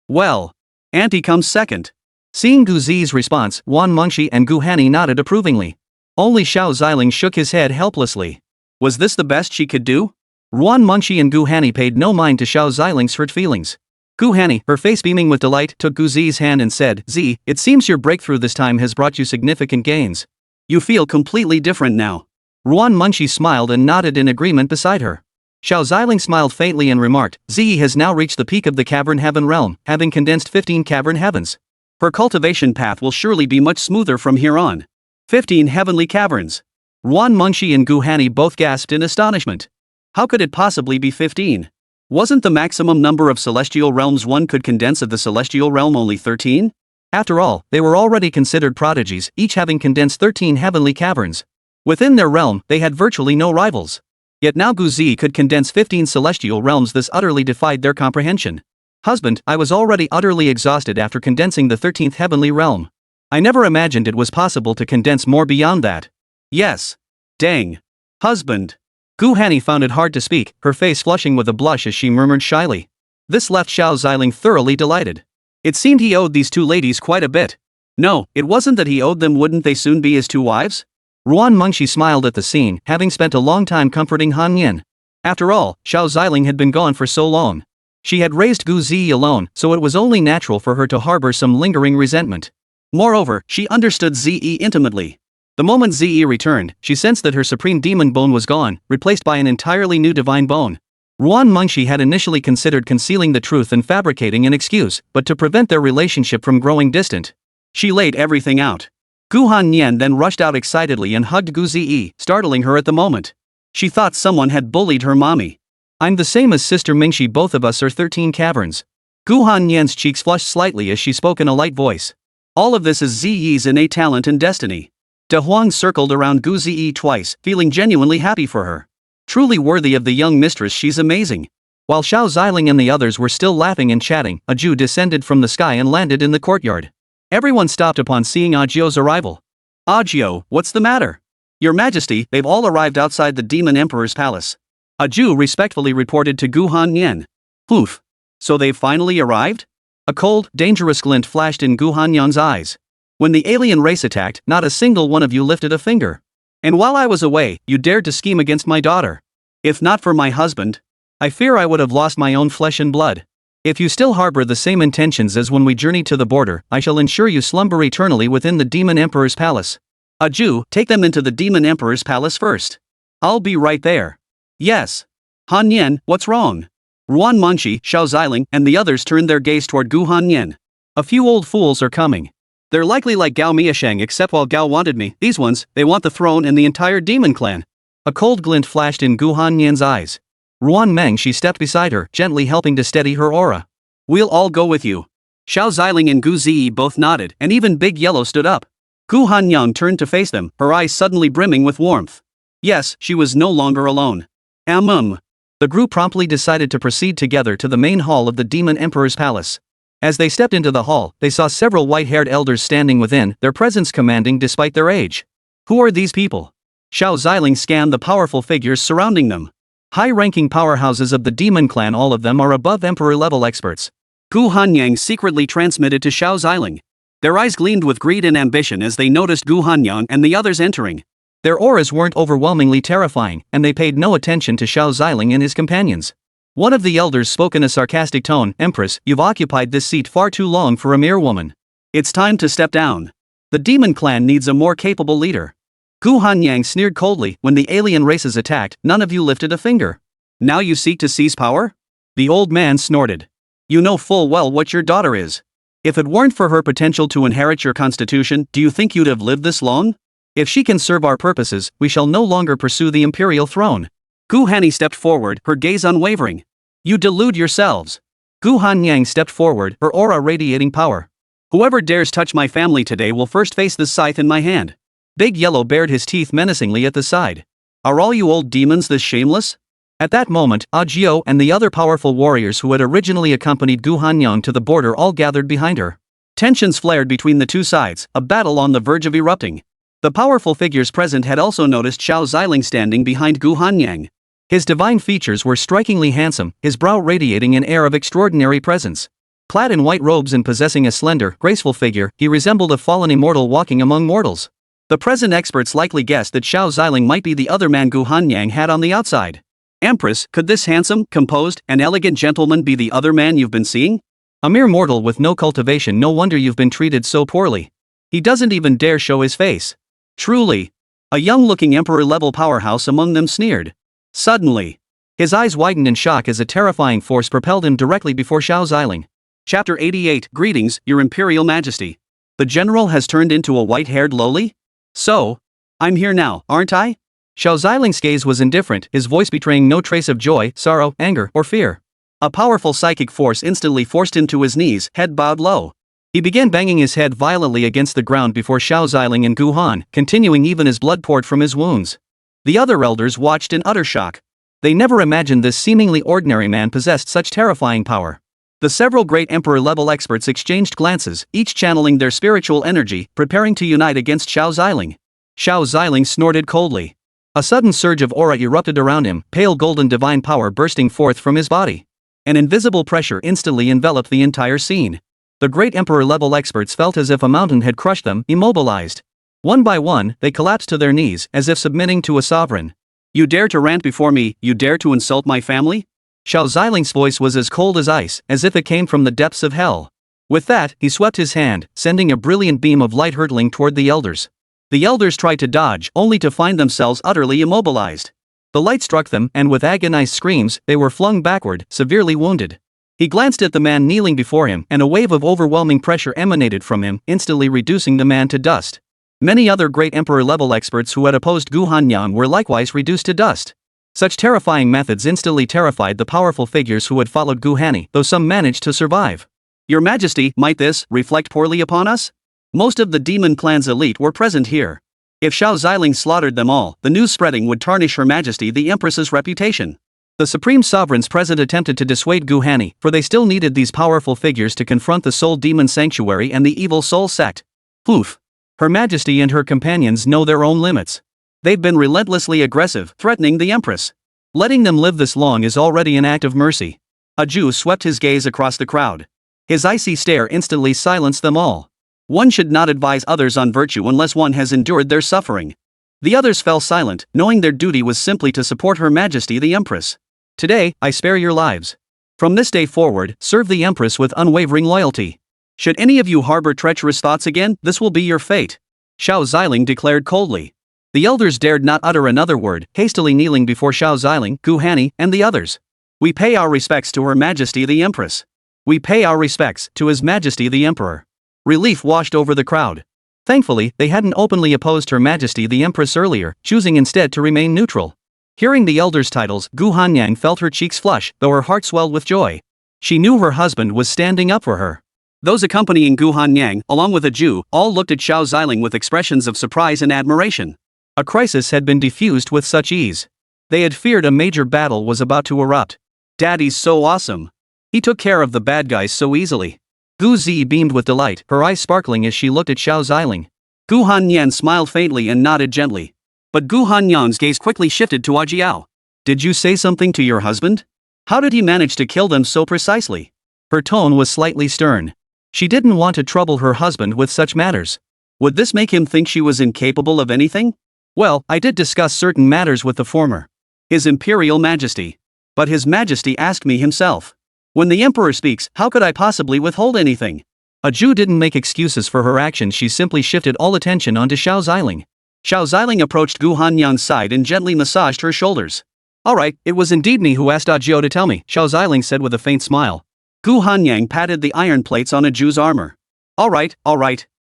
Speaker 1: Well, Auntie comes second. Seeing Gu Ziyi's response, Ruan Mengshi and Gu Hani nodded approvingly. Only Xiao Ziling shook his head helplessly. Was this the best she could do? Ruan Mengshi and Gu Hani paid no mind to Xiao Ziling's hurt feelings. Gu Hanni, her face beaming with delight, took Gu Zi's hand and said, "Z, it seems your breakthrough this time has brought you significant gains.
Speaker 2: You feel completely different now."
Speaker 1: Ruan Munshi smiled and nodded in agreement beside her. Xiao Ziling smiled faintly and remarked, "Zi has now reached the peak of the cavern heaven realm, having condensed 15 cavern heavens.
Speaker 2: Her cultivation path will surely be much smoother from here on. 15 heavenly caverns.
Speaker 1: Ruan Munshi and Gu Hanni both gasped in astonishment.
Speaker 2: How could it possibly be 15? Wasn't the maximum number of celestial realms one could condense of the celestial realm only 13?
Speaker 1: After all, they were already considered prodigies, each having condensed 13 heavenly caverns. Within their realm, they had virtually no rivals. Yet now Gu Zi could condense 15 celestial realms. This utterly defied their comprehension. "Husband, I was already utterly exhausted after condensing the 13th heavenly realm. I never imagined it was possible to condense more beyond that."
Speaker 2: "Yes. Dang. Husband."
Speaker 1: Gu Hanni found it hard to speak, her face flushing with a blush as she murmured shyly. This left Xiao Ziling thoroughly delighted. It seemed he owed these two ladies quite a bit.
Speaker 2: No, it wasn't that he owed them. Wouldn't they soon be his two wives?
Speaker 1: Ruan Mengshi smiled at the scene, having spent a long time comforting Han Yin. After all, Xiao Ziling had been gone for so long. She had raised Gu Zi alone, so it was only natural for her to harbor some lingering resentment.
Speaker 2: Moreover, she understood Zi intimately.
Speaker 1: The moment Zi returned, she sensed that her supreme demon bone was gone, replaced by an entirely new divine bone. Ruan Mengshi had initially considered concealing the truth and fabricating an excuse, but to prevent their relationship from growing distant,
Speaker 2: she laid everything out.
Speaker 1: Gu Hannian then rushed out excitedly and hugged Gu Zi, startling her at the moment.
Speaker 2: She thought someone had bullied her mommy.
Speaker 1: "I'm the same as Sister Mingxi, both of us are 13 caverns." Gu Hannian's cheeks flushed slightly as she spoke in a light voice.
Speaker 2: All of this is Ziyi's innate talent and destiny. De Huang circled around Gu Ziyi twice, feeling genuinely happy for her. Truly worthy of the young mistress, she's amazing. While Xiao Ziling and the others were still laughing and chatting, a Jew descended from the sky and landed in the courtyard. Everyone stopped upon seeing Agio's arrival. "Agio, what's the matter?" "Your Majesty, they've all arrived outside the Demon Emperor's palace,"
Speaker 1: a Jew respectfully reported to Gu Hannian.
Speaker 2: "Oof. So they've finally arrived?"
Speaker 1: A cold, dangerous glint flashed in Gu Hannian's eyes. "When the alien race attacked, not a single one of you lifted a finger. And while I was away, you dared to scheme against my daughter.
Speaker 2: If not for my husband,
Speaker 1: I fear I would have lost my own flesh and blood. If you still harbor the same intentions as when we journeyed to the border, I shall ensure you slumber eternally within the Demon Emperor's palace."
Speaker 2: "A Jew, take them into the Demon Emperor's palace first. I'll be right there."
Speaker 1: "Yes."
Speaker 2: "Han Yen, what's wrong?" Ruan Mengshi, Xiao Ziling, and the others turned their gaze toward Gu Hannian.
Speaker 1: "A few old fools are coming.
Speaker 2: They're likely like Gao Miasheng, except while Gao wanted me, these ones, they want the throne and the entire demon clan."
Speaker 1: A cold glint flashed in Gu Hannian's eyes. Ruan Mengshi stepped beside her, gently helping to steady her aura.
Speaker 2: "We'll all go with you." Xiao Ziling and Gu Ziyi both nodded, and even Big Yellow stood up. Gu Hanyang turned to face them, her eyes suddenly brimming with warmth. Yes, she was no longer alone.
Speaker 1: The group promptly decided to proceed together to the main hall of the Demon Emperor's palace. As they stepped into the hall, they saw several white-haired elders standing within, their presence commanding despite their age. Who are these people? Xiao Ziling scanned the powerful figures surrounding them. High-ranking powerhouses of the demon clan, all of them are above emperor-level experts.
Speaker 2: Gu Hanyang secretly transmitted to Xiao Ziling. Their eyes gleamed with greed and ambition as they noticed Gu Hanyang and the others entering.
Speaker 1: Their auras weren't overwhelmingly terrifying, and they paid no attention to Xiao Ziling and his companions. One of the elders spoke in a sarcastic tone, "Empress, you've occupied this seat far too long for a mere woman.
Speaker 2: It's time to step down.
Speaker 1: The demon clan needs a more capable leader." Gu Hanyang sneered coldly, "When the alien races attacked, none of you lifted a finger.
Speaker 2: Now you seek to seize power?"
Speaker 1: The old man snorted.
Speaker 2: "You know full well what your daughter is. If it weren't for her potential to inherit your constitution, do you think you'd have lived this long?
Speaker 1: If she can serve our purposes, we shall no longer pursue the imperial throne."
Speaker 2: Gu Hanni stepped forward, her gaze unwavering.
Speaker 1: "You delude yourselves." Gu Hanyang stepped forward, her aura radiating power.
Speaker 2: "Whoever dares touch my family today will first face the scythe in my hand."
Speaker 1: Big Yellow bared his teeth menacingly at the side.
Speaker 2: "Are all you old demons this shameless?"
Speaker 1: At that moment, Agio and the other powerful warriors who had originally accompanied Gu Hanyang to the border all gathered behind her. Tensions flared between the two sides, a battle on the verge of erupting. The powerful figures present had also noticed Xiao Ziling standing behind Gu Hanyang. His divine features were strikingly handsome, his brow radiating an air of extraordinary presence. Clad in white robes and possessing a slender, graceful figure, he resembled a fallen immortal walking among mortals. The present experts likely guessed that Xiao Ziling might be the other man Gu Hanyang had on the outside.
Speaker 2: "Empress, could this handsome, composed, and elegant gentleman be the other man you've been seeing?"
Speaker 1: A mere mortal with no cultivation, no wonder you've been treated so poorly. He doesn't even dare show his face.
Speaker 2: Truly. A young-looking emperor-level powerhouse among them sneered. Suddenly,
Speaker 1: his eyes widened in shock as a terrifying force propelled him directly before Xiao Ziling.
Speaker 2: Chapter 88. Greetings, Your Imperial Majesty. The general has turned into a white-haired lowly? So, I'm here now, aren't I?
Speaker 1: Xiao Ziling's gaze was indifferent, his voice betraying no trace of joy, sorrow, anger, or fear.
Speaker 2: A powerful psychic force instantly forced him to his knees, head bowed low.
Speaker 1: He began banging his head violently against the ground before Xiao Ziling and Gu Han, continuing even as blood poured from his wounds.
Speaker 2: The other elders watched in utter shock.
Speaker 1: They never imagined this seemingly ordinary man possessed such terrifying power.
Speaker 2: The several great emperor-level experts exchanged glances, each channeling their spiritual energy, preparing to unite against Xiao Ziling.
Speaker 1: Xiao Ziling snorted coldly. A sudden surge of aura erupted around him, pale golden divine power bursting forth from his body. An invisible pressure instantly enveloped the entire scene. The great emperor-level experts felt as if a mountain had crushed them, immobilized. One by one, they collapsed to their knees, as if submitting to a sovereign.
Speaker 2: You dare to rant before me, you dare to insult my family?
Speaker 1: Xiao Ziling's voice was as cold as ice, as if it came from the depths of hell. With that, he swept his hand, sending a brilliant beam of light hurtling toward the elders. The elders tried to dodge, only to find themselves utterly immobilized. The light struck them, and with agonized screams, they were flung backward, severely wounded. He glanced at the man kneeling before him, and a wave of overwhelming pressure emanated from him, instantly reducing the man to dust. Many other great emperor-level experts who had opposed Gu Hanyan were likewise reduced to dust. Such terrifying methods instantly terrified the powerful figures who had followed Gu Hani, though some managed to survive.
Speaker 2: Your Majesty, might this reflect poorly upon us? Most of the demon clan's elite were present here. If Xiao Ziling slaughtered them all, the news spreading would tarnish Her Majesty the Empress's reputation.
Speaker 1: The Supreme Sovereign's present attempted to dissuade Gu Hani, for they still needed these powerful figures to confront the Soul Demon Sanctuary and the evil Soul Sect. Poof. Her Majesty and her companions know their own limits. They've been relentlessly aggressive, threatening the Empress. Letting them live this long is already an act of mercy. A Jew swept his gaze across the crowd. His icy stare instantly silenced them all. One should not advise others on virtue unless one has endured their suffering. The others fell silent, knowing their duty was simply to support Her Majesty the Empress. Today, I spare your lives. From this day forward, serve the Empress with unwavering loyalty. Should any of you harbor treacherous thoughts again, this will be your fate. Xiao Ziling declared coldly. The elders dared not utter another word, hastily kneeling before Xiao Ziling, Gu Hani, and the others. We pay our respects to Her Majesty the Empress. We pay our respects to His Majesty the Emperor. Relief washed over the crowd. Thankfully, they hadn't openly opposed Her Majesty the Empress earlier, choosing instead to remain neutral. Hearing the elders' titles, Gu Hanyang felt her cheeks flush, though her heart swelled with joy. She knew her husband was standing up for her. Those accompanying Gu Hanyang, along with a Jew, all looked at Xiao Ziling with expressions of surprise and admiration. A crisis had been defused with such ease. They had feared a major battle was about to erupt. Daddy's so awesome. He took care of the bad guys so easily. Gu Zi beamed with delight, her eyes sparkling as she looked at Xiao Ziling. Gu Hanyan smiled faintly and nodded gently. But Gu Hanyan's gaze quickly shifted to Ajiao. Did you say something to your husband? How did he manage to kill them so precisely? Her tone was slightly stern. She didn't want to trouble her husband with such matters. Would this make him think she was incapable of anything? Well, I did discuss certain matters with the former. His Imperial Majesty. But His Majesty asked me himself. When the Emperor speaks, how could I possibly withhold anything? A Jew didn't make excuses for her actions, she simply shifted all attention onto Xiao Ziling. Xiao Ziling approached Gu Hanyan's side and gently massaged her shoulders. Alright, it was indeed me who asked Ajio to tell me, Xiao Ziling said with a faint smile. Gu Hanyang patted the iron plates on a Jew's armor. Alright.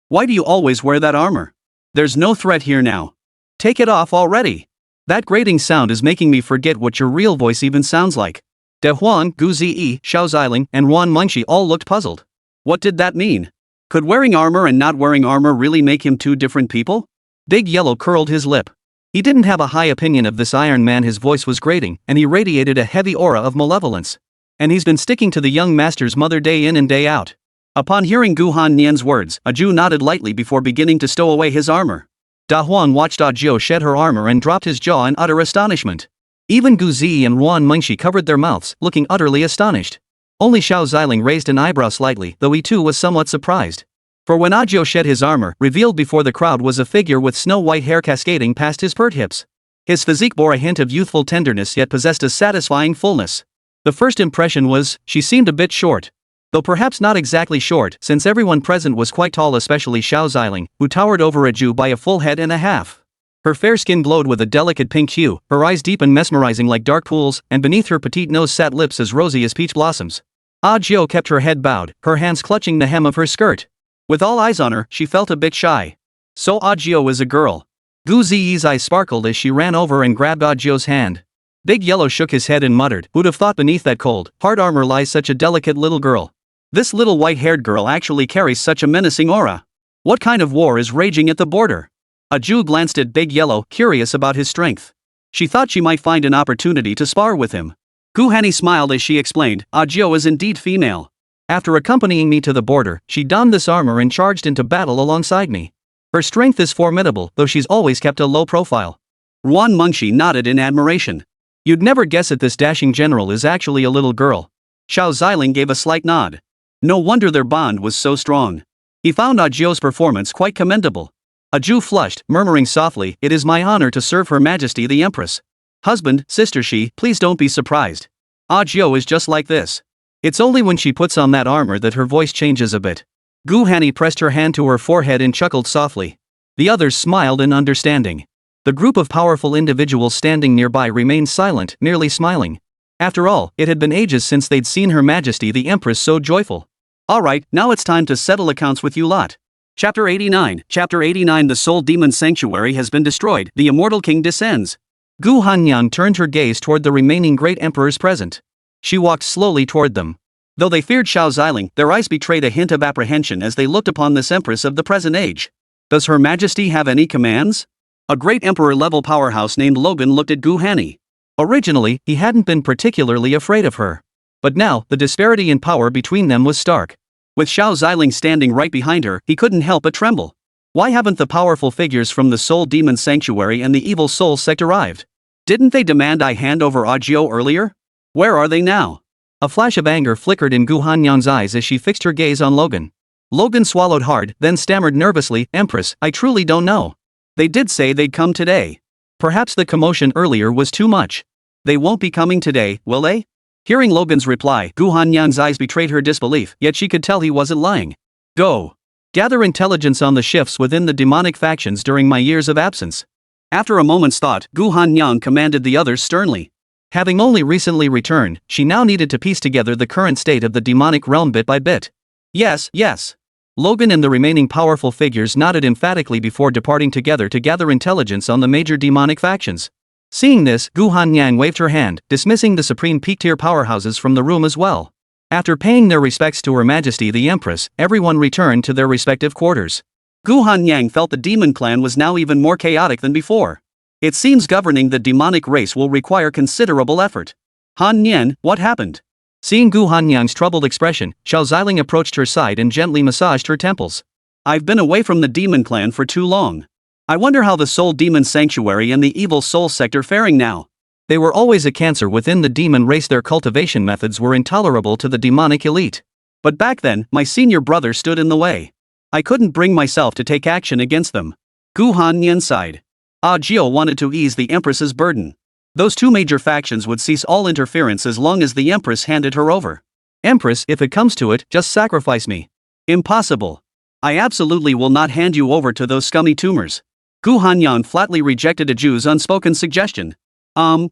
Speaker 1: Why do you always wear that armor? There's no threat here now. Take it off already. That grating sound is making me forget what your real voice even sounds like. De Huan, Gu Zi, Xiao Ziling, and Wan Mengxi all looked puzzled. What did that mean? Could wearing armor and not wearing armor really make him two different people? Big Yellow curled his lip. He didn't have a high opinion of this Iron Man. His voice was grating, and he radiated a heavy aura of malevolence. And he's been sticking to the young master's mother day in and day out. Upon hearing Gu Hanyan's words, a Jew nodded lightly before beginning to stow away his armor. Da Huan watched Ajio shed her armor and dropped his jaw in utter astonishment. Even Gu Zi and Wan Mengxi covered their mouths, looking utterly astonished. Only Xiao Ziling raised an eyebrow slightly, though he too was somewhat surprised. For when Ajio shed his armor, revealed before the crowd was a figure with snow-white hair cascading past his pert hips. His physique bore a hint of youthful tenderness yet possessed a satisfying fullness. The first impression was, she seemed a bit short. Though perhaps not exactly short, since everyone present was quite tall, especially Xiao Ziling, who towered over a Jew by a full head and a half. Her fair skin glowed with a delicate pink hue, her eyes deep and mesmerizing like dark pools, and beneath her petite nose sat lips as rosy as peach blossoms. Ah Jiao kept her head bowed, her hands clutching the hem of her skirt. With all eyes on her, she felt a bit shy. So Ah Jiao is a girl. Gu Ziyi's eyes sparkled as she ran over and grabbed Ah Jiao's hand. Big Yellow shook his head and muttered, "Who'd have thought beneath that cold, hard armor lies such a delicate little girl? This little white-haired girl actually carries such a menacing aura. What kind of war is raging at the border?" A Jew glanced at Big Yellow, curious about his strength. She thought she might find an opportunity to spar with him. Gu Hanni smiled as she explained, "Ah Jiao is indeed female. After accompanying me to the border, she donned this armor and charged into battle alongside me. Her strength is formidable, though she's always kept a low profile." Ruan Mengshi nodded in admiration. "You'd never guess it, this dashing general is actually a little girl." Xiao Ziling gave a slight nod. No wonder their bond was so strong. He found Ah Jiao's performance quite commendable. A Jew flushed, murmuring softly, "It is my honor to serve Her Majesty the Empress. Husband, sister she, please don't be surprised. Ah Jiao is just like this. It's only when she puts on that armor that her voice changes a bit." Gu Hanni pressed her hand to her forehead and chuckled softly. The others smiled in understanding. The group of powerful individuals standing nearby remained silent, merely smiling. After all, it had been ages since they'd seen Her Majesty the Empress so joyful. "Alright, now it's time to settle accounts with you lot." Chapter 89. Chapter 89. The Soul Demon Sanctuary has been destroyed, the Immortal King descends. Gu Hanyan turned her gaze toward the remaining great emperors present. She walked slowly toward them. Though they feared Xiao Ziling, their eyes betrayed a hint of apprehension as they looked upon this empress of the present age. "Does Her Majesty have any commands?" A great emperor-level powerhouse named Logan looked at Gu Hanni. Originally, he hadn't been particularly afraid of her. But now, the disparity in power between them was stark. With Xiao Ziling standing right behind her, he couldn't help but tremble. Why haven't the powerful figures from the Soul Demon Sanctuary and the Evil Soul Sect arrived? Didn't they demand I hand over Ah Jiao earlier? Where are they now? A flash of anger flickered in Gu Hanyang's eyes as she fixed her gaze on Logan. Logan swallowed hard, then stammered nervously, "Empress, I truly don't know. They did say they'd come today. Perhaps the commotion earlier was too much. They won't be coming today, will they?" Hearing Logan's reply, Gu Hanyang's eyes betrayed her disbelief, yet she could tell he wasn't lying. "Go. Gather intelligence on the shifts within the demonic factions during my years of absence." After a moment's thought, Gu Hanyang commanded the others sternly. Having only recently returned, she now needed to piece together the current state of the demonic realm bit by bit. Yes. Logan and the remaining powerful figures nodded emphatically before departing together to gather intelligence on the major demonic factions. Seeing this, Gu Hanyang waved her hand, dismissing the supreme peak-tier powerhouses from the room as well. After paying their respects to Her Majesty the Empress, everyone returned to their respective quarters. Gu Hanyang felt the demon clan was now even more chaotic than before. It seems governing the demonic race will require considerable effort. "Han Nian, what happened?" Seeing Gu Hanyang's troubled expression, Xiao Ziling approached her side and gently massaged her temples. "I've been away from the demon clan for too long. I wonder how the Soul Demon Sanctuary and the Evil Soul Sect are faring now." They were always a cancer within the demon race. Their cultivation methods were intolerable to the demonic elite. But back then, my senior brother stood in the way. I couldn't bring myself to take action against them. Gu Hanyan sighed. Ah Jiao wanted to ease the Empress's burden. Those two major factions would cease all interference as long as the Empress handed her over. "Empress, if it comes to it, just sacrifice me." "Impossible. I absolutely will not hand you over to those scummy tumors." Gu Hanyan flatly rejected a Jew's unspoken suggestion.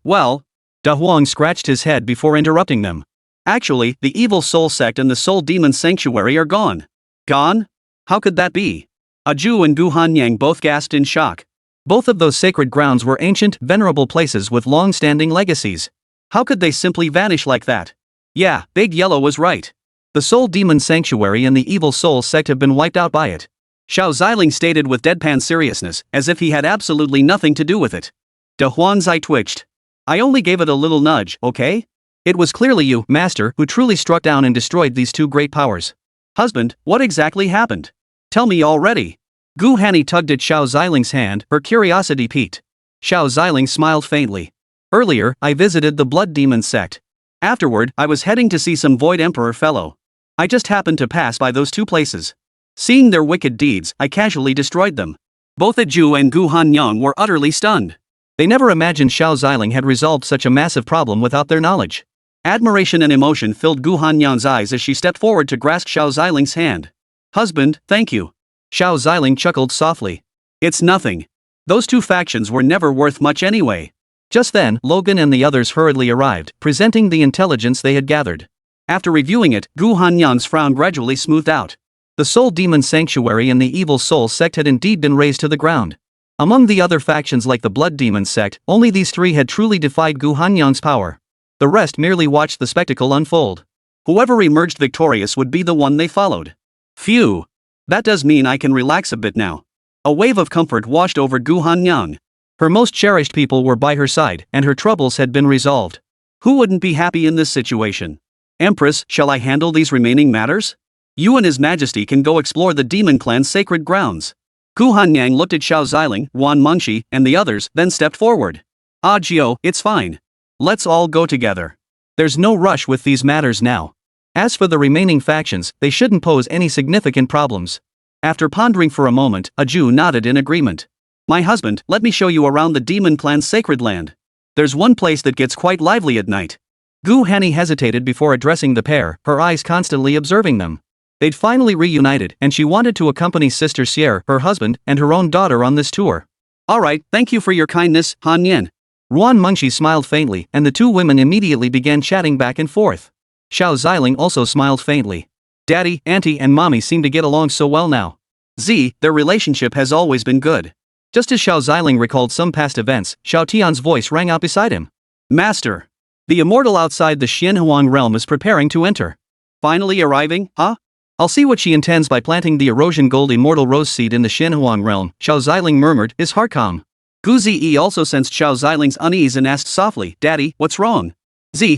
Speaker 1: Well. Da Huang scratched his head before interrupting them. "Actually, the Evil Soul Sect and the Soul Demon Sanctuary are gone." "Gone? How could that be?" A Jew and Gu Hanyang both gasped in shock. Both of those sacred grounds were ancient, venerable places with long-standing legacies. How could they simply vanish like that? Yeah, Big Yellow was right. The Soul Demon Sanctuary and the Evil Soul Sect have been wiped out by it. Xiao Ziling stated with deadpan seriousness, as if he had absolutely nothing to do with it. De Huan's eye twitched. "I only gave it a little nudge, okay? It was clearly you, Master, who truly struck down and destroyed these two great powers." "Husband, what exactly happened? Tell me already." Gu Hanni tugged at Xiao Ziling's hand, her curiosity piqued. Xiao Ziling smiled faintly. "Earlier, I visited the Blood Demon Sect. Afterward, I was heading to see some Void Emperor fellow. I just happened to pass by those two places. Seeing their wicked deeds, I casually destroyed them." Both Ju and Gu Hanyang were utterly stunned. They never imagined Xiao Ziling had resolved such a massive problem without their knowledge.
Speaker 2: Admiration and emotion filled Gu Hanyan's eyes as she stepped forward to grasp Xiao Ziling's hand. Husband, thank you. Xiao Ziling chuckled softly. It's nothing. Those two factions were never worth much anyway.
Speaker 1: Just then, Logan and the others hurriedly arrived, presenting the intelligence they had gathered.
Speaker 2: After reviewing it, Gu Hanyan's frown gradually smoothed out.
Speaker 1: The Soul Demon Sanctuary and the Evil Soul Sect had indeed been razed to the ground. Among the other factions like the Blood Demon Sect, only these three had truly defied Gu Hanyan's power. The rest merely watched the spectacle unfold.
Speaker 2: Whoever emerged victorious would be the one they followed. Phew. That does mean I can relax a bit now. A wave of comfort washed over Gu Hanyang.
Speaker 1: Her most cherished people were by her side, and her troubles had been resolved.
Speaker 2: Who wouldn't be happy in this situation? Empress, shall I handle these remaining matters? You and His Majesty can go explore the Demon Clan's sacred grounds. Gu Hanyang looked at Xiao Ziling, Wan Mengxi, and the others, then stepped forward. Ah Jiao, it's fine. Let's all go together.
Speaker 1: There's no rush with these matters now. As for the remaining factions, they shouldn't pose any significant problems.
Speaker 2: After pondering for a moment, a Jew nodded in agreement. My husband, let me show you around the Demon Clan's sacred land. There's one place that gets quite lively at night.
Speaker 1: Gu Hanny hesitated before addressing the pair, her eyes constantly observing them. They'd finally reunited, and she wanted to accompany Sister Sierre, her husband, and her own daughter on this tour.
Speaker 2: Alright, thank you for your kindness, Han Yen.
Speaker 1: Ruan Mengxi smiled faintly, and the two women immediately began chatting back and forth. Xiao Ziling also smiled faintly. Daddy, Auntie, and Mommy seem to get along so well now.
Speaker 2: Their relationship has always been good.
Speaker 1: Just as Xiao Ziling recalled some past events, Xiao Tian's voice rang out beside him.
Speaker 2: Master.
Speaker 1: The immortal outside the Xianhuang realm is preparing to enter.
Speaker 2: Finally arriving, huh?
Speaker 1: I'll see what she intends by planting the erosion gold immortal rose seed in the Xianhuang realm, Xiao Ziling murmured, his heart calm.
Speaker 2: Gu Zi also sensed Xiao Ziling's unease and asked softly, Daddy, what's wrong?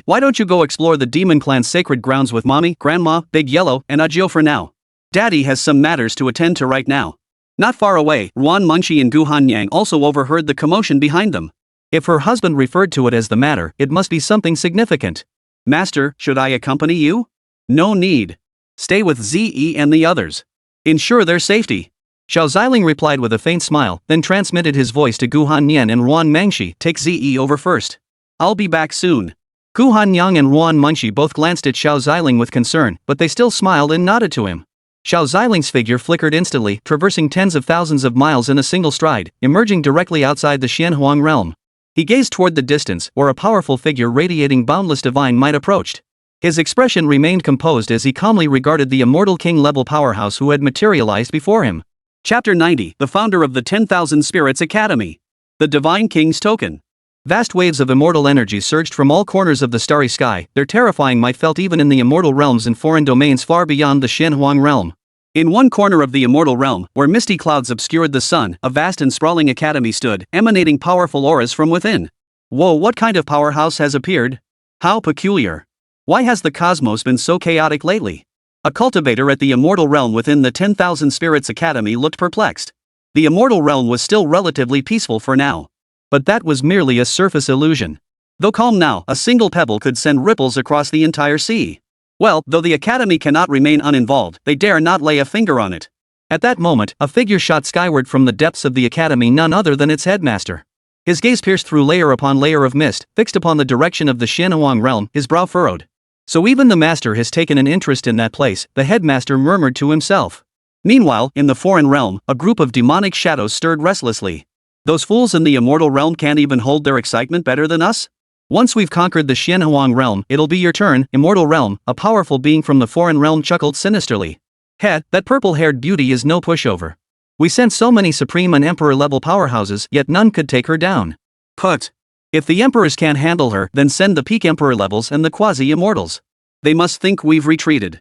Speaker 2: Why don't you go explore the Demon Clan's sacred grounds with Mommy, Grandma, Big Yellow, and Ajio for now? Daddy has some matters to attend to right now. Not far away, Ruan Mengxi and Gu Hanyang also overheard the commotion behind them.
Speaker 1: If her husband referred to it as the matter, it must be something significant.
Speaker 2: Master, should I accompany you? No need. Stay with Ze and the others. Ensure their safety.
Speaker 1: Xiao Ziling replied with a faint smile, then transmitted his voice to Gu Hanyan and Ruan Mengxi, take Ze over first.
Speaker 2: I'll be back soon.
Speaker 1: Gu Hanyang and Ruan Mengxi both glanced at Xiao Ziling with concern, but they still smiled and nodded to him. Xiao Ziling's figure flickered instantly, traversing tens of thousands of miles in a single stride, emerging directly outside the Xianhuang realm. He gazed toward the distance, where a powerful figure radiating boundless divine might approached. His expression remained composed as he calmly regarded the immortal king-level powerhouse who had materialized before him.
Speaker 2: Chapter 90, the founder of the 10,000 Spirits Academy. The Divine King's Token.
Speaker 1: Vast waves of immortal energy surged from all corners of the starry sky, their terrifying might felt even in the immortal realms and foreign domains far beyond the Xianhuang realm.
Speaker 2: In one corner of the immortal realm, where misty clouds obscured the sun, a vast and sprawling academy stood, emanating powerful auras from within. Whoa, what kind of powerhouse has appeared? How peculiar. Why has the cosmos been so chaotic lately? A cultivator at the immortal realm within the 10,000 Spirits Academy looked perplexed. The immortal realm was still relatively peaceful for now. But that was merely a surface illusion. Though calm now, a single pebble could send ripples across the entire sea. Well, though the academy cannot remain uninvolved, they dare not lay a finger on it.
Speaker 1: At that moment, a figure shot skyward from the depths of the academy, none other than its headmaster. His gaze pierced through layer upon layer of mist, fixed upon the direction of the Xianhuang realm, his brow furrowed. So even the master has taken an interest in that place, the headmaster murmured to himself. Meanwhile, in the foreign realm, a group of demonic shadows stirred restlessly. Those fools in the immortal realm can't even hold their excitement better than us? Once we've conquered the Xianhuang realm, it'll be your turn, immortal realm, a powerful being from the foreign realm chuckled sinisterly. That purple-haired beauty is no pushover. We sent so many supreme and emperor-level powerhouses, yet none could take her down. If the emperors can't handle her, then send the peak emperor levels and the quasi-immortals. They must think we've retreated.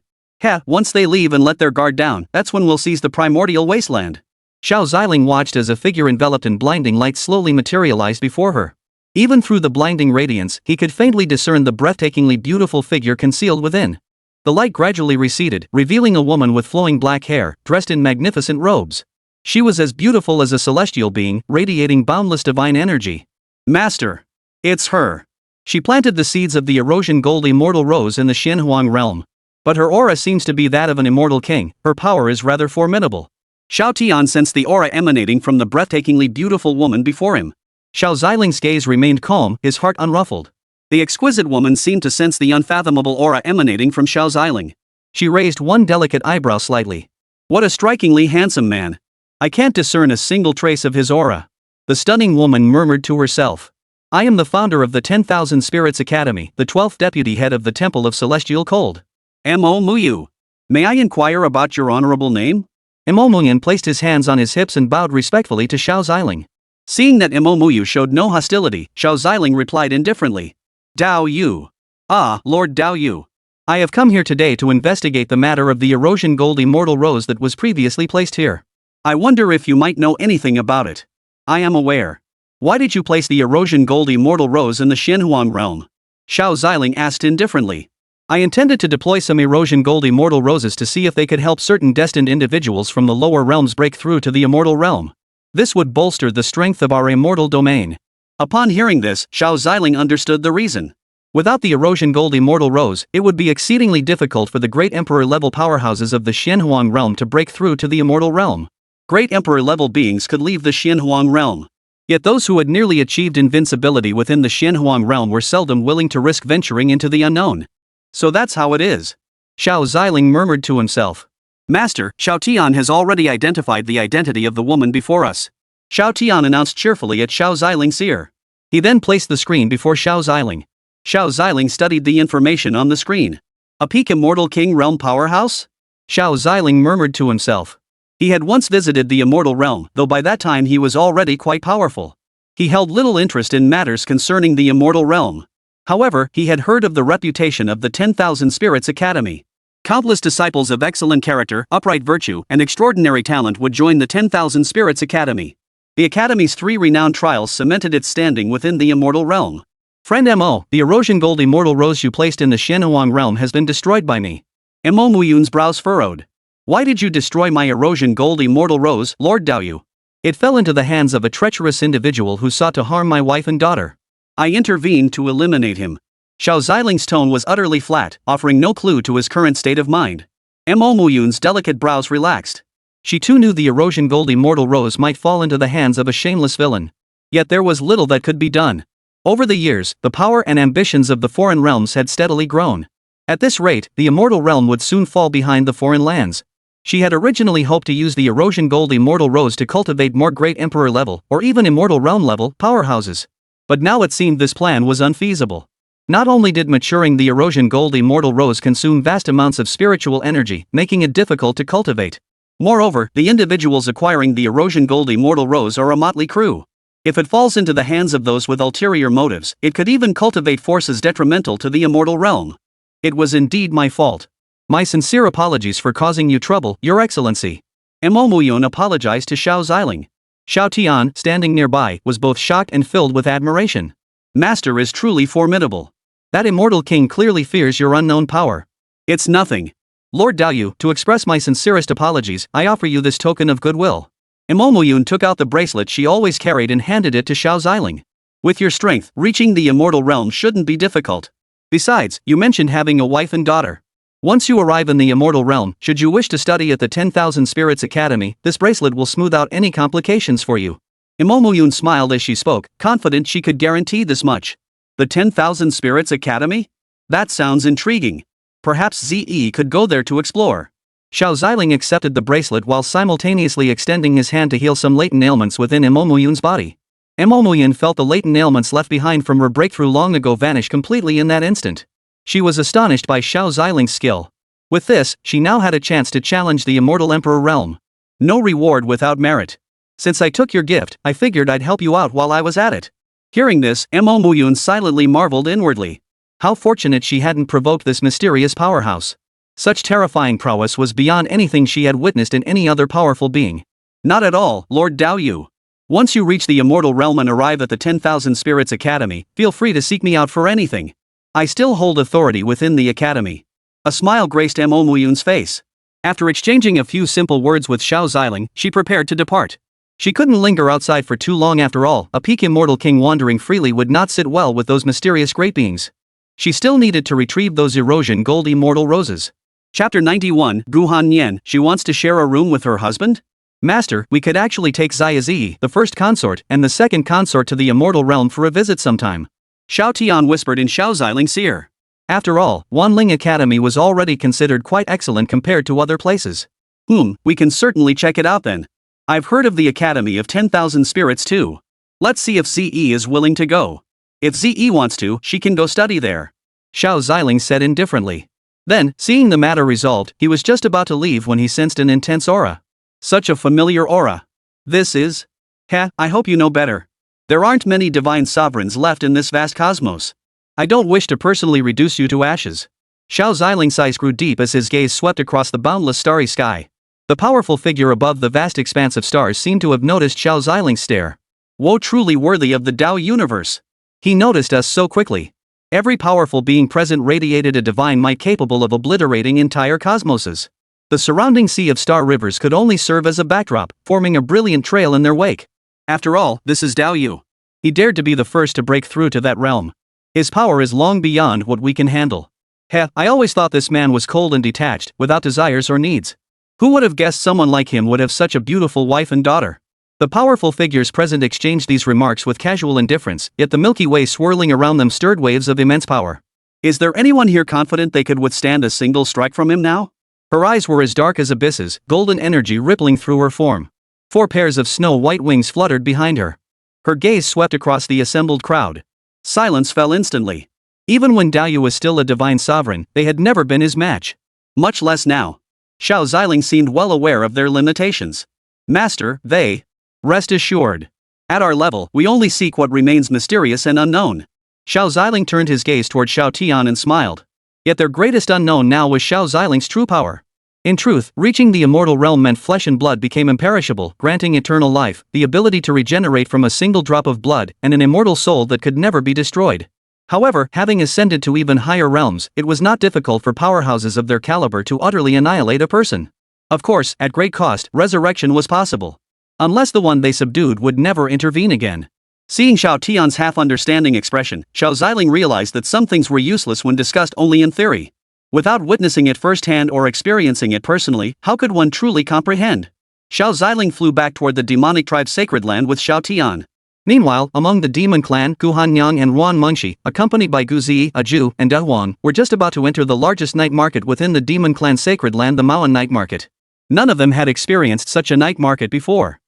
Speaker 1: Once they leave and let their guard down, that's when we'll seize the primordial wasteland. Xiao Ziling watched as a figure enveloped in blinding light slowly materialized before her. Even through the blinding radiance, he could faintly discern the breathtakingly beautiful figure concealed within. The light gradually receded, revealing a woman with flowing black hair, dressed in magnificent robes. She was as beautiful as a celestial being, radiating boundless divine energy. Master! It's her! She planted the seeds of the erosion gold immortal rose in the Xianhuang realm. But her aura seems to be that of an immortal king, her power is rather formidable. Xiao Tian sensed the aura emanating from the breathtakingly beautiful woman before him. Xiao Ziling's gaze remained calm, his heart unruffled.
Speaker 2: The exquisite woman seemed to sense the unfathomable aura emanating from Xiao Ziling.
Speaker 1: She raised one delicate eyebrow slightly.
Speaker 2: What a strikingly handsome man. I can't discern a single trace of his aura.
Speaker 1: The stunning woman murmured to herself. I am the founder of the 10,000 Spirits Academy, the 12th deputy head of the Temple of Celestial Cold.
Speaker 2: Mo Muyu. May I inquire about your honorable name?
Speaker 1: Mo Muyan placed his hands on his hips and bowed respectfully to Xiao Ziling.
Speaker 2: Seeing that Mo Muyu showed no hostility, Xiao Ziling replied indifferently. Dao Yu. Ah, Lord Dao Yu.
Speaker 1: I have come here today to investigate the matter of the erosion gold immortal rose that was previously placed here.
Speaker 2: I wonder if you might know anything about it. I am aware. Why did you place the erosion gold immortal rose in the Xianhuang realm? Xiao Ziling asked indifferently.
Speaker 1: I intended to deploy some erosion gold immortal roses to see if they could help certain destined individuals from the lower realms break through to the immortal realm. This would bolster the strength of our immortal domain.
Speaker 2: Upon hearing this, Xiao Ziling understood the reason.
Speaker 1: Without the erosion gold immortal rose, it would be exceedingly difficult for the great emperor-level powerhouses of the Xianhuang realm to break through to the immortal realm.
Speaker 2: Great emperor-level beings could leave the Xianhuang realm.
Speaker 1: Yet those who had nearly achieved invincibility within the Xianhuang realm were seldom willing to risk venturing into the unknown.
Speaker 2: So that's how it is.
Speaker 1: Xiao Ziling murmured to himself.
Speaker 2: Master, Xiao Tian has already identified the identity of the woman before us. Xiao Tian announced cheerfully at Xiao Ziling's ear.
Speaker 1: He then placed the screen before Xiao Ziling.
Speaker 2: Xiao Ziling studied the information on the screen. A peak immortal king realm powerhouse?
Speaker 1: Xiao Ziling murmured to himself.
Speaker 2: He had once visited the immortal realm, though by that time he was already quite powerful. He held little interest in matters concerning the immortal realm. However, he had heard of the reputation of the 10,000 Spirits Academy. Countless disciples of excellent character, upright virtue, and extraordinary talent would join the 10,000 Spirits Academy. The Academy's 3 renowned trials cemented its standing within the immortal realm.
Speaker 1: Friend Mo, the erosion gold immortal rose you placed in the Xianhuang realm has been destroyed by me.
Speaker 2: Mo Muyun's brows furrowed. Why did you destroy my erosion gold immortal rose, Lord Dao Yu?
Speaker 1: It fell into the hands of a treacherous individual who sought to harm my wife and daughter.
Speaker 2: I intervened to eliminate him. Xiao Ziling's tone was utterly flat, offering no clue to his current state of mind. Mo Muyun's delicate brows relaxed.
Speaker 1: She too knew the erosion gold immortal rose might fall into the hands of a shameless villain. Yet there was little that could be done. Over the years, the power and ambitions of the foreign realms had steadily grown. At this rate, the immortal realm would soon fall behind the foreign lands. She had originally hoped to use the erosion gold immortal rose to cultivate more great emperor level, or even immortal realm level, powerhouses. But now it seemed this plan was unfeasible. Not only did maturing the erosion gold immortal rose consume vast amounts of spiritual energy, making it difficult to cultivate. Moreover, the individuals acquiring the erosion gold immortal rose are a motley crew. If it falls into the hands of those with ulterior motives, it could even cultivate forces detrimental to the immortal realm. It was indeed my fault. My sincere apologies for causing you trouble, Your Excellency.
Speaker 2: Mo Muyun apologized to Xiao Ziling.
Speaker 1: Xiao Tian, standing nearby, was both shocked and filled with admiration.
Speaker 2: Master is truly formidable.
Speaker 1: That immortal king clearly fears your unknown power.
Speaker 2: It's nothing.
Speaker 1: Lord Dao Yu, to express my sincerest apologies, I offer you this token of goodwill.
Speaker 2: Mo Muyun took out the bracelet she always carried and handed it to Xiao Ziling. With your strength, reaching the immortal realm shouldn't be difficult. Besides, you mentioned having a wife and daughter. Once you arrive in the immortal realm, should you wish to study at the 10,000 Spirits Academy, this bracelet will smooth out any complications for you. Mo Muyun smiled as she spoke, confident she could guarantee this much. The 10,000 Spirits Academy? That sounds intriguing. Perhaps ZE could go there to explore.
Speaker 1: Xiao Ziling accepted the bracelet while simultaneously extending his hand to heal some latent ailments within Mo Muyun's body. Mo Muyun felt the latent ailments left behind from her breakthrough long ago vanish completely in that instant. She was astonished by Xiao Ziling's skill. With this, she now had a chance to challenge the immortal emperor realm.
Speaker 2: No reward without merit.
Speaker 1: Since I took your gift, I figured I'd help you out while I was at it.
Speaker 2: Hearing this, Mo Muyun silently marveled inwardly.
Speaker 1: How fortunate she hadn't provoked this mysterious powerhouse. Such terrifying prowess was beyond anything she had witnessed in any other powerful being.
Speaker 2: Not at all, Lord Dao Yu. Once you reach the immortal realm and arrive at the 10,000 Spirits Academy, feel free to seek me out for anything. I still hold authority within the academy. A smile graced Mo Muyun's face. After exchanging a few simple words with Xiao Ziling, she prepared to depart.
Speaker 1: She couldn't linger outside for too long after all, a peak immortal king wandering freely would not sit well with those mysterious great beings. She still needed to retrieve those erosion gold immortal roses.
Speaker 2: Chapter 91, Guhan Nian, she wants to share a room with her husband?
Speaker 1: Master, we could actually take Xiao Ziling, the first consort, and the second consort to the immortal realm for a visit sometime.
Speaker 2: Xiao Tian whispered in Xiao Ziling's ear.
Speaker 1: After all, Wanling Academy was already considered quite excellent compared to other places.
Speaker 2: We can certainly check it out then. I've heard of the Academy of 10,000 Spirits too. Let's see if ZE is willing to go. If ZE wants to, she can go study there.
Speaker 1: Xiao Ziling said indifferently. Then, seeing the matter resolved, he was just about to leave when he sensed an intense aura.
Speaker 2: Such a familiar aura. This is... I hope you know better. There aren't many divine sovereigns left in this vast cosmos.
Speaker 1: I don't wish to personally reduce you to ashes. Xiao Ziling's sighs grew deep as his gaze swept across the boundless starry sky. The powerful figure above the vast expanse of stars seemed to have noticed Xiao Ziling's stare.
Speaker 2: Woe truly worthy of the Dao universe.
Speaker 1: He noticed us so quickly. Every powerful being present radiated a divine might capable of obliterating entire cosmoses. The surrounding sea of star rivers could only serve as a backdrop, forming a brilliant trail in their wake.
Speaker 2: After all, this is Dao Yu.
Speaker 1: He dared to be the first to break through to that realm. His power is long beyond what we can handle. I always thought this man was cold and detached, without desires or needs. Who would have guessed someone like him would have such a beautiful wife and daughter? The powerful figures present exchanged these remarks with casual indifference, yet the Milky Way swirling around them stirred waves of immense power.
Speaker 2: Is there anyone here confident they could withstand a single strike from him now?
Speaker 1: Her eyes were as dark as abysses, golden energy rippling through her form. 4 pairs of snow-white wings fluttered behind her. Her gaze swept across the assembled crowd.
Speaker 2: Silence fell instantly.
Speaker 1: Even when Dao Yu was still a divine sovereign, they had never been his match.
Speaker 2: Much less now. Xiao Ziling seemed well aware of their limitations. Master, they... Rest assured. At our level, we only seek what remains mysterious and unknown.
Speaker 1: Xiao Ziling turned his gaze toward Xiao Tian and smiled. Yet their greatest unknown now was Xiao Ziling's true power. In truth, reaching the immortal realm meant flesh and blood became imperishable, granting eternal life, the ability to regenerate from a single drop of blood, and an immortal soul that could never be destroyed. However, having ascended to even higher realms, it was not difficult for powerhouses of their caliber to utterly annihilate a person. Of course, at great cost, resurrection was possible. Unless the one they subdued would never intervene again.
Speaker 2: Seeing Xiao Tian's half-understanding expression, Xiao Ziling realized that some things were useless when discussed only in theory. Without witnessing it firsthand or experiencing it personally, how could one truly comprehend? Xiao Ziling flew back toward the demonic tribe's sacred land with Xiao Tian.
Speaker 1: Meanwhile, among the demon clan, Gu Hanyang and Wan Mengxi, accompanied by Gu Zi, a Jew, and Da Huang, were just about to enter the largest night market within the demon clan's sacred land, the Maoan night market. None of them had experienced such a night market before.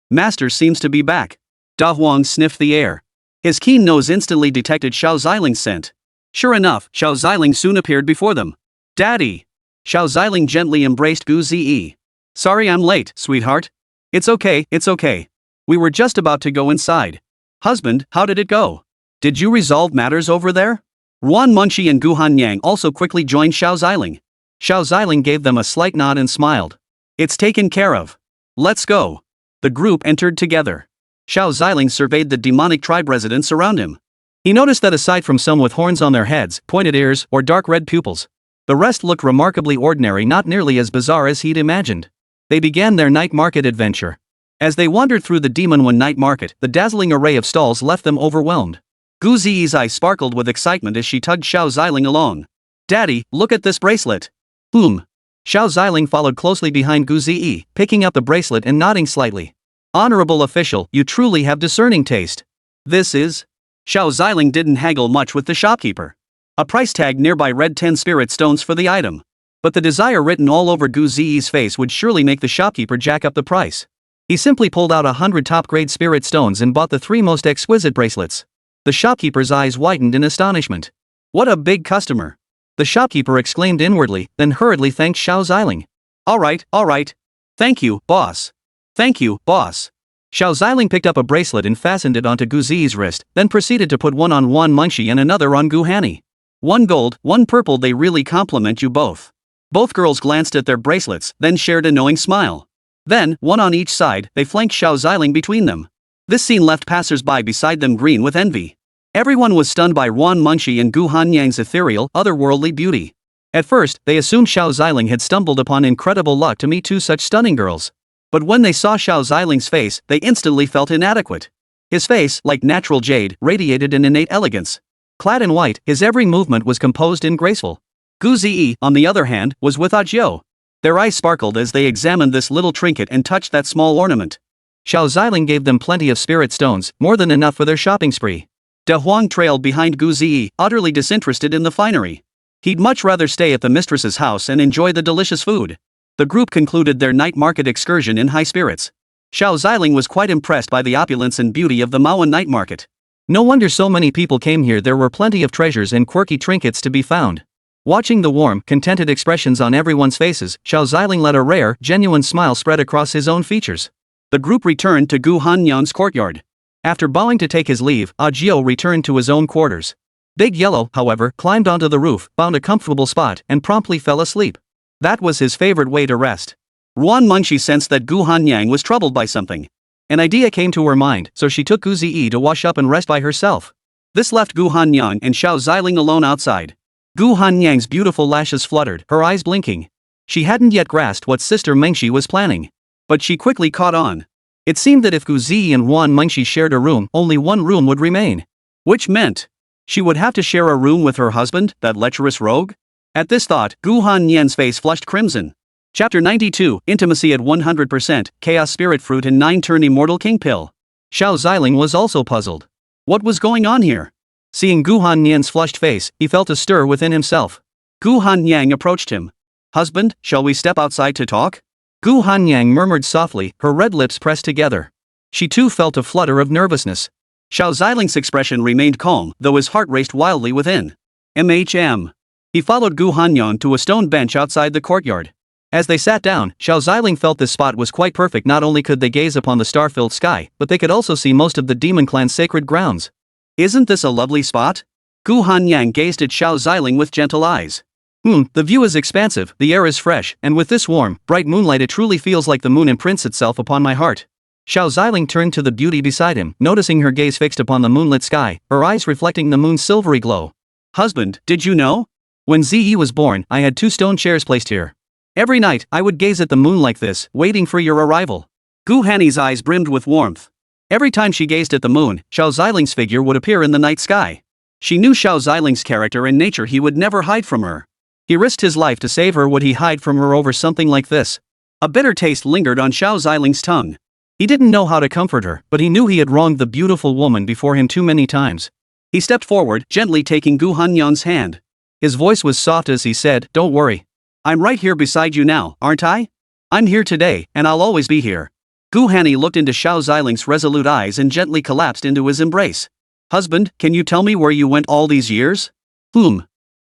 Speaker 2: Master seems to be back. Da Huang sniffed the air. His keen nose instantly detected Xiao Ziling's scent. Sure enough, Xiao Ziling soon appeared before them. Daddy! Xiao Ziling gently embraced Gu Zi. Sorry I'm late, sweetheart. It's okay. We were just about to go inside. Husband, how did it go? Did you resolve matters over there? Wan Mengxi and Gu Hanyang also quickly joined Xiao Ziling.
Speaker 1: Xiao Ziling gave them a slight nod and smiled.
Speaker 2: It's taken care of. Let's go. The group entered together. Xiao Ziling surveyed the demonic tribe residents around him.
Speaker 1: He noticed that aside from some with horns on their heads, pointed ears, or dark red pupils, the rest looked remarkably ordinary, not nearly as bizarre as he'd imagined. They began their night market adventure. As they wandered through the Demon One night market, the dazzling array of stalls left them overwhelmed. Gu Zi's eyes sparkled with excitement as she tugged Xiao Ziling along. Daddy, look at this bracelet. Xiao Ziling followed closely behind Gu Zi, picking up the bracelet and nodding slightly. Honorable official, you truly have discerning taste.
Speaker 2: This is... Xiao Ziling didn't haggle much with the shopkeeper. A price tag nearby read 10 spirit stones for the item. But the desire written all over Gu Zi's face would surely make the shopkeeper jack up the price. He simply pulled out 100 top-grade spirit stones and bought the 3 most exquisite bracelets. The shopkeeper's eyes widened in astonishment. What a big customer! The shopkeeper exclaimed inwardly, then hurriedly thanked Xiao Ziling. All right. Thank you, boss.
Speaker 1: Xiao Ziling picked up a bracelet and fastened it onto Gu Zi's wrist, then proceeded to put one on Wan Mengxi and another on Gu Hani.
Speaker 2: 1 gold, 1 purple. They really compliment you both. Both girls glanced at their bracelets, then shared a knowing smile. Then, one on each side, they flanked Xiao Ziling between them. This scene left passers-by beside them green with envy. Everyone was stunned by Wan Mengxi and Gu Hanyang's ethereal, otherworldly beauty. At first, they assumed Xiao Ziling had stumbled upon incredible luck to meet 2 such stunning girls. But when they saw Xiao Ziling's face, they instantly felt inadequate. His face, like natural jade, radiated an innate elegance. Clad in white, his every movement was composed and graceful. Gu Zi, on the other hand, was without Jiu. Their eyes sparkled as they examined this little trinket and touched that small ornament.
Speaker 1: Xiao Ziling gave them plenty of spirit stones, more than enough for their shopping spree.
Speaker 2: De Huang trailed behind Gu Ziyi, utterly disinterested in the finery. He'd much rather stay at the mistress's house and enjoy the delicious food. The group concluded their night market excursion in high spirits. Xiao Ziling was quite impressed by the opulence and beauty of the Manhwa night market.
Speaker 1: No wonder so many people came here. There were plenty of treasures and quirky trinkets to be found. Watching the warm, contented expressions on everyone's faces, Xiao Ziling let a rare, genuine smile spread across his own features.
Speaker 2: The group returned to Gu Hanyan's courtyard.
Speaker 1: After bowing to take his leave, Jiao returned to his own quarters. Big Yellow, however, climbed onto the roof, found a comfortable spot, and promptly fell asleep. That was his favorite way to rest.
Speaker 2: Ruan Mengshi sensed that Gu Hanyang was troubled by something.
Speaker 1: An idea came to her mind, so she took Gu Ziyi to wash up and rest by herself.
Speaker 2: This left Gu Hanyang and Xiao Ziling alone outside. Gu Hanyang's beautiful lashes fluttered, her eyes blinking. She hadn't yet grasped what Sister Mengshi was planning. But she quickly caught on. It seemed that if Gu Ziyi and Ruan Mengshi shared a room, only one room would remain. Which meant she would have to share a room with her husband, that lecherous rogue? At this thought, Gu Hanyan's face flushed crimson. Chapter 92, Intimacy at 100%, Chaos Spirit Fruit and 9-turn Immortal King Pill.
Speaker 1: Xiao Ziling was also puzzled.
Speaker 2: What was going on here?
Speaker 1: Seeing Gu Hanyan's flushed face, he felt a stir within himself.
Speaker 2: Gu Hanyang approached him. Husband, shall we step outside to talk?
Speaker 1: Gu Hanyang murmured softly, her red lips pressed together. She too felt a flutter of nervousness.
Speaker 2: Xiao Ziling's expression remained calm, though his heart raced wildly within. He followed Gu Hanyang to a stone bench outside the courtyard.
Speaker 1: As they sat down, Xiao Ziling felt this spot was quite perfect. Not only could they gaze upon the star-filled sky, but they could also see most of the demon clan's sacred grounds.
Speaker 2: Isn't this a lovely spot? Gu Hanyang gazed at Xiao Ziling with gentle eyes.
Speaker 1: The view is expansive, the air is fresh, and with this warm, bright moonlight it truly feels like the moon imprints itself upon my heart. Xiao Ziling turned to the beauty beside him, noticing her gaze fixed upon the moonlit sky, her eyes reflecting the moon's silvery glow.
Speaker 2: Husband, did you know?
Speaker 1: When Ziyi was born, I had 2 stone chairs placed here. Every night, I would gaze at the moon like this, waiting for your arrival.
Speaker 2: Gu Hanny's eyes brimmed with warmth. Every time she gazed at the moon, Xiao Ziling's figure would appear in the night sky. She knew Xiao Ziling's character and nature. He would never hide from her. He risked his life to save her. Would he hide from her over something like this? A bitter taste lingered on Xiao Ziling's tongue.
Speaker 1: He didn't know how to comfort her, but he knew he had wronged the beautiful woman before him too many times.
Speaker 2: He stepped forward, gently taking Gu Hanyang's hand.
Speaker 1: His voice was soft as he said, "Don't worry.
Speaker 2: I'm right here beside you now, aren't I? I'm here today, and I'll always be here." Gu Hanny looked into Xiao Ziling's resolute eyes and gently collapsed into his embrace. Husband, can you tell me where you went all these years?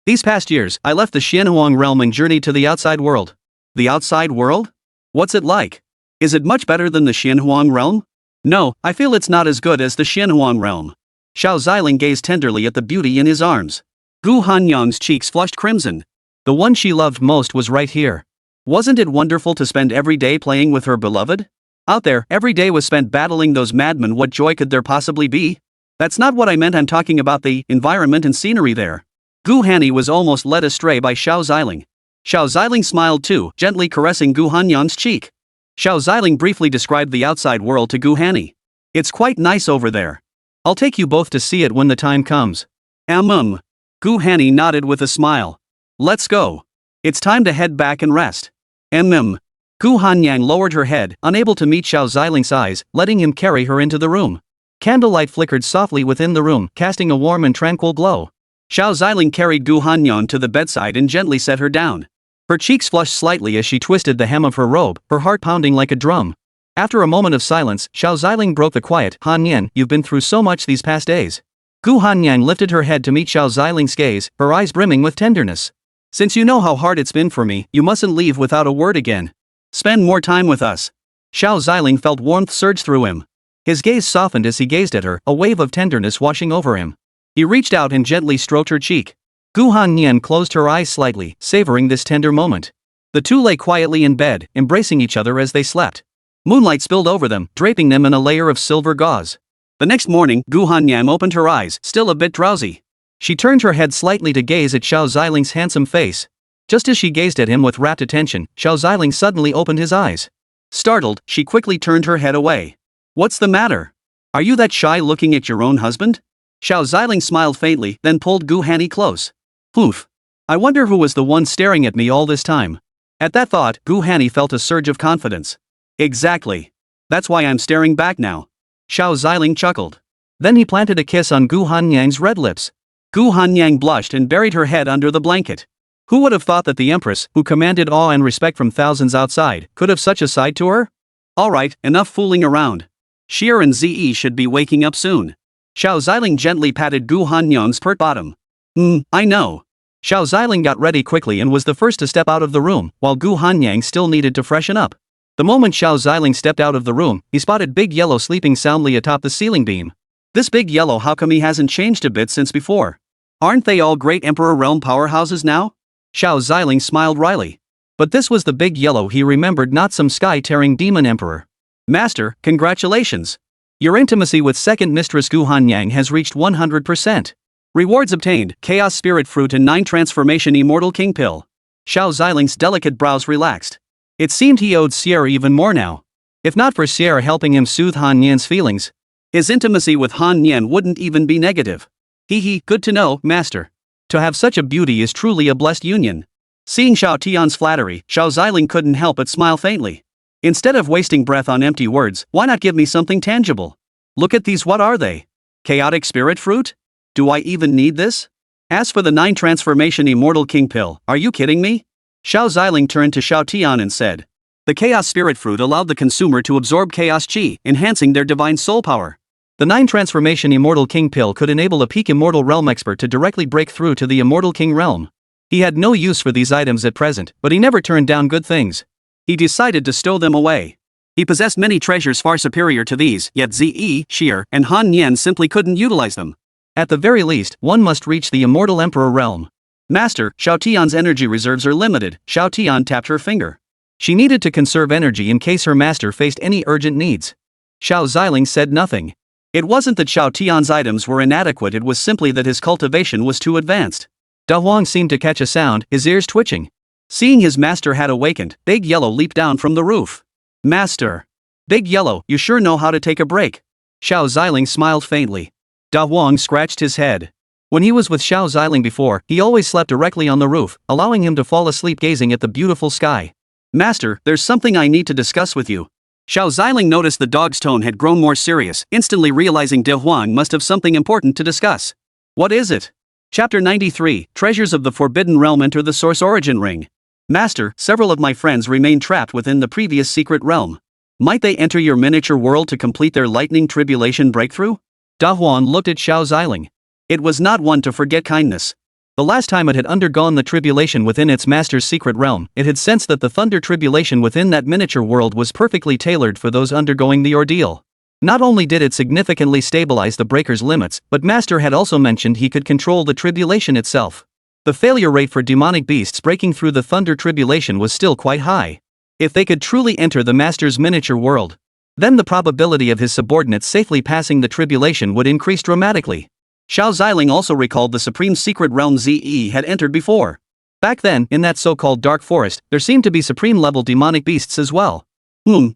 Speaker 1: These past years, I left the Xianhuang realm and journeyed to the outside world.
Speaker 2: The outside world? What's it like? Is it much better than the Xianhuang realm? No, I feel it's not as good as the Xianhuang realm. Xiao Ziling gazed tenderly at the beauty in his arms. Gu Hanyang's cheeks flushed crimson.
Speaker 1: The one she loved most was right here.
Speaker 2: Wasn't it wonderful to spend every day playing with her beloved? Out there, every day was spent battling those madmen. What joy could there possibly be? That's not what I meant. I'm talking about the environment and scenery there. Gu Hanny was almost led astray by Xiao Ziling. Xiao Ziling smiled too, gently caressing Gu Hanyang's cheek. Xiao Ziling briefly described the outside world to Gu Hanny. It's quite nice over there.
Speaker 1: I'll take you both to see it when the time comes.
Speaker 2: Gu Hanny nodded with a smile. Let's go. It's time to head back and rest. Gu Hanyang lowered her head, unable to meet Xiao Ziling's eyes, letting him carry her into the room. Candlelight flickered softly within the room, casting a warm and tranquil glow. Xiao Ziling carried Gu Hanyang to the bedside and gently set her down. Her cheeks flushed slightly as she twisted the hem of her robe, her heart pounding like a drum. After a moment of silence, Xiao Ziling broke the quiet. "Hanyan, you've been through so much these past days." Gu Hanyang lifted her head to meet Xiao Ziling's gaze, her eyes brimming with tenderness. "Since you know how hard it's been for me, you mustn't leave without a word again. Spend more time with us." Xiao Ziling felt warmth surge through him. His gaze softened as he gazed at her, a wave of tenderness washing over him. He reached out and gently stroked her cheek. Gu Hanyang closed her eyes slightly, savoring this tender moment. The two lay quietly in bed, embracing each other as they slept. Moonlight spilled over them, draping them in a layer of silver gauze. The next morning, Gu Hanyang opened her eyes, still a bit drowsy. She turned her head slightly to gaze at Xiao Ziling's handsome face. Just as she gazed at him with rapt attention, Xiao Ziling suddenly opened his eyes. Startled, she quickly turned her head away. "What's the matter? Are you that shy looking at your own husband?" Xiao Ziling smiled faintly, then pulled Gu Hanny close. "Oof. I wonder who was the one staring at me all this time." At that thought, Gu Hanny felt a surge of confidence. "Exactly. That's why I'm staring back now." Xiao Ziling chuckled.
Speaker 1: Then he planted a kiss on Gu Hanyang's red lips.
Speaker 2: Gu Hanyang blushed and buried her head under the blanket. Who would have thought that the Empress, who commanded awe and respect from thousands outside, could have such a side to her? Alright, enough fooling around. Xiao and Ze should be waking up soon. Xiao Ziling gently patted Gu Hanyang's pert bottom. I know.
Speaker 1: Xiao Ziling got ready quickly and was the first to step out of the room, while Gu Hanyang still needed to freshen up. The moment Xiao Ziling stepped out of the room, he spotted Big Yellow sleeping soundly atop the ceiling beam. This Big Yellow, how come he hasn't changed a bit since before? Aren't they all great Emperor Realm powerhouses now?
Speaker 2: Xiao Ziling smiled wryly. But this was the Big Yellow he remembered, not some sky-tearing demon emperor. Master, congratulations. Your intimacy with second mistress Gu Hanyang has reached 100%. Rewards obtained, Chaos Spirit Fruit and 9 Transformation Immortal King Pill. Xiao Ziling's delicate brows relaxed. It seemed he owed Sierra even more now. If not for Sierra helping him soothe Han Yan's feelings, his intimacy with Han Yan wouldn't even be negative. Good to know, Master. To have such a beauty is truly a blessed union. Seeing Xiao Tian's flattery, Xiao Ziling couldn't help but smile faintly. Instead of wasting breath on empty words, why not give me something tangible? Look at these, what are they? Chaotic Spirit Fruit? Do I even need this? As for the 9 Transformation Immortal King Pill, are you kidding me? Xiao Ziling turned to Xiao Tian and said. The Chaos Spirit Fruit allowed the consumer to absorb Chaos Chi, enhancing their divine soul power.
Speaker 1: The 9 Transformation Immortal King Pill could enable a peak Immortal Realm expert to directly break through to the Immortal King Realm. He had no use for these items at present, but he never turned down good things.
Speaker 2: He decided to stow them away. He possessed many treasures far superior to these, yet Ze, Xier, and Han Yan simply couldn't utilize them.
Speaker 1: At the very least, one must reach the Immortal Emperor realm.
Speaker 2: Master, Xiao Tian's energy reserves are limited. Xiao Tian tapped her finger.
Speaker 1: She needed to conserve energy in case her master faced any urgent needs.
Speaker 2: Xiao Ziling said nothing. It wasn't that Xiao Tian's items were inadequate, it was simply that his cultivation was too advanced.
Speaker 1: Da Huang seemed to catch a sound, his ears twitching.
Speaker 2: Seeing his master had awakened, Big Yellow leaped down from the roof. Master! Big Yellow, you sure know how to take a break.
Speaker 1: Xiao Ziling smiled faintly.
Speaker 2: Da Huang scratched his head.
Speaker 1: When he was with Xiao Ziling before, he always slept directly on the roof, allowing him to fall asleep gazing at the beautiful sky.
Speaker 2: Master, there's something I need to discuss with you. Xiao Ziling noticed the dog's tone had grown more serious, instantly realizing De Huang must have something important to discuss. What is it? Chapter 93, Treasures of the Forbidden Realm enter the Source Origin Ring. Master, several of my friends remain trapped within the previous secret realm. Might they enter your miniature world to complete their lightning tribulation breakthrough?
Speaker 1: Da Huang looked at Xiao Ziling.
Speaker 2: It was not one to forget kindness.
Speaker 1: The last time it had undergone the tribulation within its master's secret realm, it had sensed that the thunder tribulation within that miniature world was perfectly tailored for those undergoing the ordeal. Not only did it significantly stabilize the breaker's limits, but Master had also mentioned he could control the tribulation itself. The failure rate for demonic beasts breaking through the thunder tribulation was still quite high. If they could truly enter the Master's miniature world, then the probability of his subordinates safely passing the tribulation would increase dramatically. Xiao Ziling also recalled the supreme secret realm Ze had entered before. Back then, in that so-called dark forest, there seemed to be supreme-level demonic beasts as well.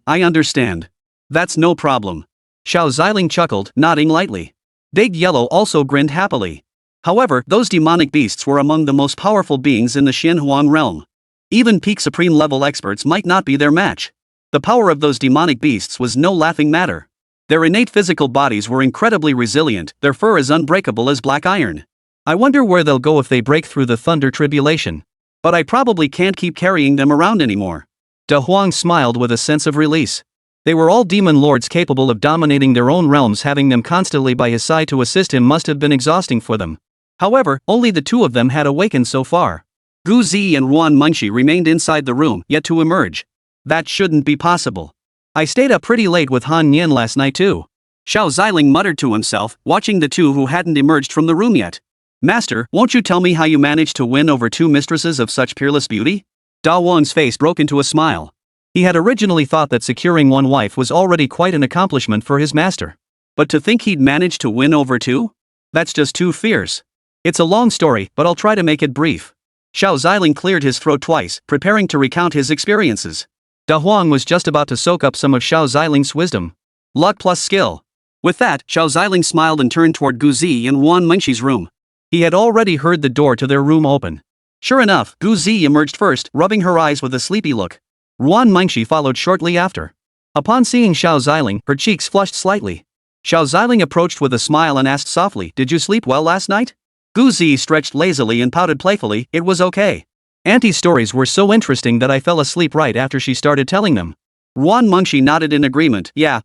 Speaker 2: I understand. That's no problem.
Speaker 1: Xiao Ziling chuckled, nodding lightly.
Speaker 2: Big Yellow also grinned happily. However, those demonic beasts were among the most powerful beings in the Xinhuang realm. Even peak supreme-level experts might not be their match. The power of those demonic beasts was no laughing matter. Their innate physical bodies were incredibly resilient, their fur as unbreakable as black iron.
Speaker 1: I wonder where they'll go if they break through the thunder tribulation.
Speaker 2: But I probably can't keep carrying them around anymore.
Speaker 1: Da Huang smiled with a sense of release. They were all demon lords capable of dominating their own realms. Having them constantly by his side to assist him must have been exhausting for them. However, only the two of them had awakened so far.
Speaker 2: Gu Zi and Ruan Munshi remained inside the room, yet to emerge. That shouldn't be possible.
Speaker 1: I stayed up pretty late with Han Yan last night too.
Speaker 2: Xiao Ziling muttered to himself, watching the two who hadn't emerged from the room yet. Master, won't you tell me how you managed to win over 2 mistresses of such peerless beauty? Da Wang's face broke into a smile.
Speaker 1: He had originally thought that securing one wife was already quite an accomplishment for his master.
Speaker 2: But to think he'd managed to win over 2? That's just too fierce.
Speaker 1: It's a long story, but I'll try to make it brief.
Speaker 2: Xiao Ziling cleared his throat twice, preparing to recount his experiences.
Speaker 1: Da Huang was just about to soak up some of Xiao Ziling's wisdom.
Speaker 2: Luck plus skill. With that, Xiao Ziling smiled and turned toward Gu Zi and Wan Mengxi's room.
Speaker 1: He had already heard the door to their room open.
Speaker 2: Sure enough, Gu Zi emerged first, rubbing her eyes with a sleepy look.
Speaker 1: Wan Mengxi followed shortly after. Upon seeing Xiao Ziling, her cheeks flushed slightly.
Speaker 2: Xiao Ziling approached with a smile and asked softly, "Did you sleep well last night?" Gu Zi stretched lazily and pouted playfully, "It was okay. Auntie's stories were so interesting that I fell asleep right after she started telling them." Ruan Mengshi nodded in agreement, yeah.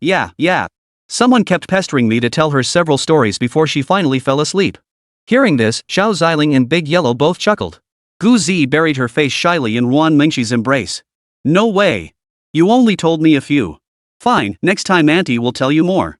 Speaker 2: Someone kept pestering me to tell her several stories before she finally fell asleep. Hearing this, Xiao Ziling and Big Yellow both chuckled. Gu Zi buried her face shyly in Ruan Mengshi's embrace. "No way. You only told me a few. Fine, next time Auntie will tell you more."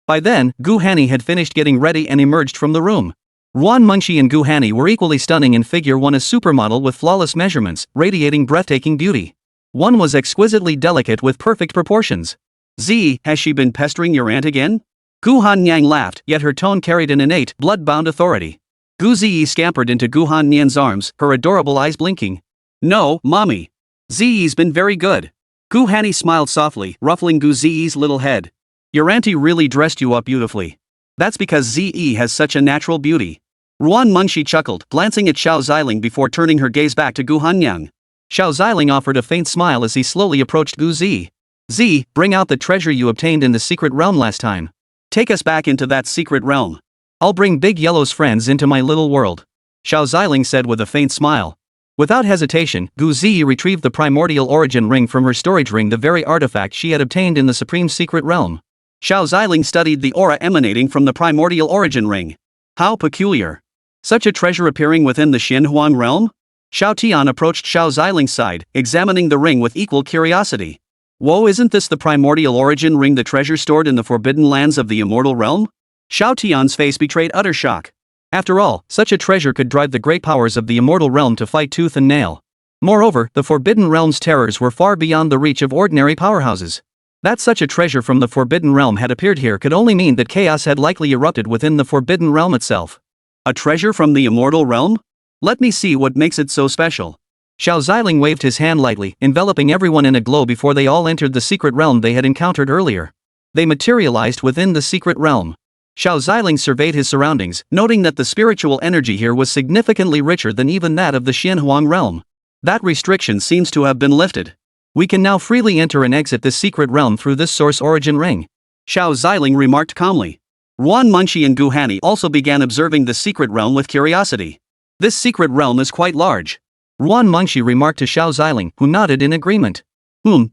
Speaker 2: By then, Gu Hanni had finished getting ready and emerged from the room. Ruan Mengshi and Gu Hanni were equally stunning in figure, one a supermodel with flawless measurements, radiating breathtaking beauty. One was exquisitely delicate with perfect proportions. "Z, has she been pestering your aunt again?" Gu Hannyang laughed, yet her tone carried an innate, blood-bound authority. Gu Ziyi scampered into Gu Hannian's arms, her adorable eyes blinking. "No, mommy. Ziyi's been very good." Gu Hanni smiled softly, ruffling Gu Ziyi's little head. "Your auntie really dressed you up beautifully. That's because Ziyi has such a natural beauty." Ruan Mengshi chuckled, glancing at Xiao Ziling before turning her gaze back to Gu Hanyang. Xiao Ziling offered a faint smile as he slowly approached Gu Zi. "Z, bring out the treasure you obtained in the secret realm last time. Take us back into that secret realm. I'll bring Big Yellow's friends into my little world," Xiao Ziling said with a faint smile. Without hesitation, Gu Zi retrieved the primordial origin ring from her storage ring, the very artifact she had obtained in the supreme secret realm. Xiao Ziling studied the aura emanating from the primordial origin ring. How peculiar. Such a treasure appearing within the Xinhuang realm? Xiao Tian approached Xiao Ziling's side, examining the ring with equal curiosity. "Whoa, isn't this the primordial origin ring, the treasure stored in the forbidden lands of the immortal realm?" Xiao Tian's face betrayed utter shock. After all, such a treasure could drive the great powers of the immortal realm to fight tooth and nail. Moreover, the forbidden realm's terrors were far beyond the reach of ordinary powerhouses. That such a treasure from the forbidden realm had appeared here could only mean that chaos had likely erupted within the forbidden realm itself. A treasure from the immortal realm? Let me see what makes it so special. Xiao Ziling waved his hand lightly, enveloping everyone in a glow before they all entered the secret realm they had encountered earlier. They materialized within the secret realm. Xiao Ziling surveyed his surroundings, noting that the spiritual energy here was significantly richer than even that of the Xinhuang realm. That restriction seems to have been lifted. We can now freely enter and exit this secret realm through this source origin ring, Xiao Ziling remarked calmly. Ruan Mengshi and Gu Hanni also began observing the secret realm with curiosity. "This secret realm is quite large," Ruan Mengshi remarked to Xiao Ziling, who nodded in agreement.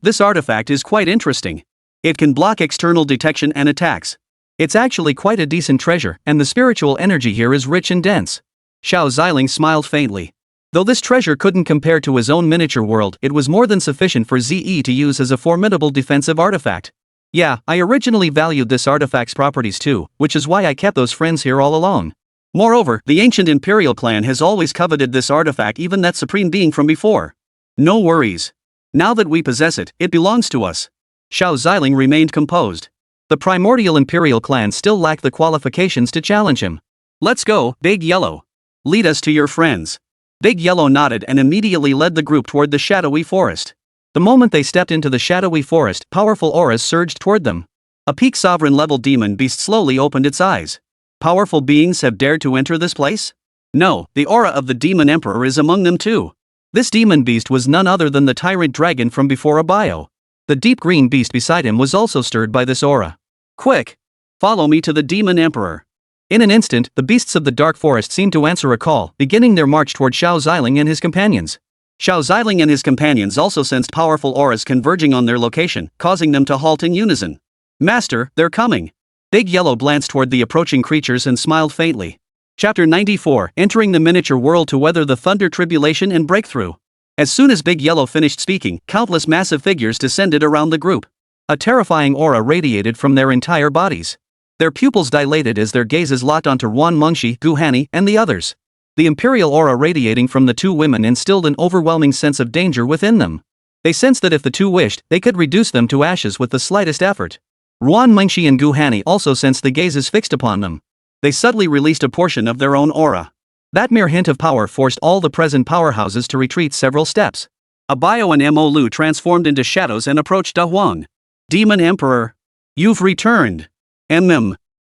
Speaker 2: This artifact is quite interesting. It can block external detection and attacks. It's actually quite a decent treasure, and the spiritual energy here is rich and dense." Xiao Ziling smiled faintly. Though this treasure couldn't compare to his own miniature world, it was more than sufficient for Ze to use as a formidable defensive artifact. "Yeah, I originally valued this artifact's properties too, which is why I kept those friends here all along. Moreover, the ancient imperial clan has always coveted this artifact, even that supreme being from before. No worries. Now that we possess it, it belongs to us." Xiao Ziling remained composed. The primordial imperial clan still lacked the qualifications to challenge him. "Let's go, Big Yellow. Lead us to your friends." Big Yellow nodded and immediately led the group toward the shadowy forest. The moment they stepped into the shadowy forest, powerful auras surged toward them. A peak sovereign-level demon beast slowly opened its eyes. Powerful beings have dared to enter this place? No, the aura of the demon emperor is among them too. This demon beast was none other than the tyrant dragon from before a bio. The deep green beast beside him was also stirred by this aura. "Quick! Follow me to the demon emperor." In an instant, the beasts of the dark forest seemed to answer a call, beginning their march toward Xiao Ziling and his companions. Xiao Ziling and his companions also sensed powerful auras converging on their location, causing them to halt in unison. "Master, they're coming." Big Yellow glanced toward the approaching creatures and smiled faintly. Chapter 94, Entering the Miniature World to Weather the Thunder Tribulation and Breakthrough. As soon as Big Yellow finished speaking, countless massive figures descended around the group. A terrifying aura radiated from their entire bodies. Their pupils dilated as their gazes locked onto Ruan Mengshi, Gu Hanni, and the others. The imperial aura radiating from the two women instilled an overwhelming sense of danger within them. They sensed that if the two wished, they could reduce them to ashes with the slightest effort. Ruan Mengshi and Gu Hanni also sensed the gazes fixed upon them. They subtly released a portion of their own aura. That mere hint of power forced all the present powerhouses to retreat several steps. A bio and Mo Lu transformed into shadows and approached Da Huang. "Demon Emperor. You've returned.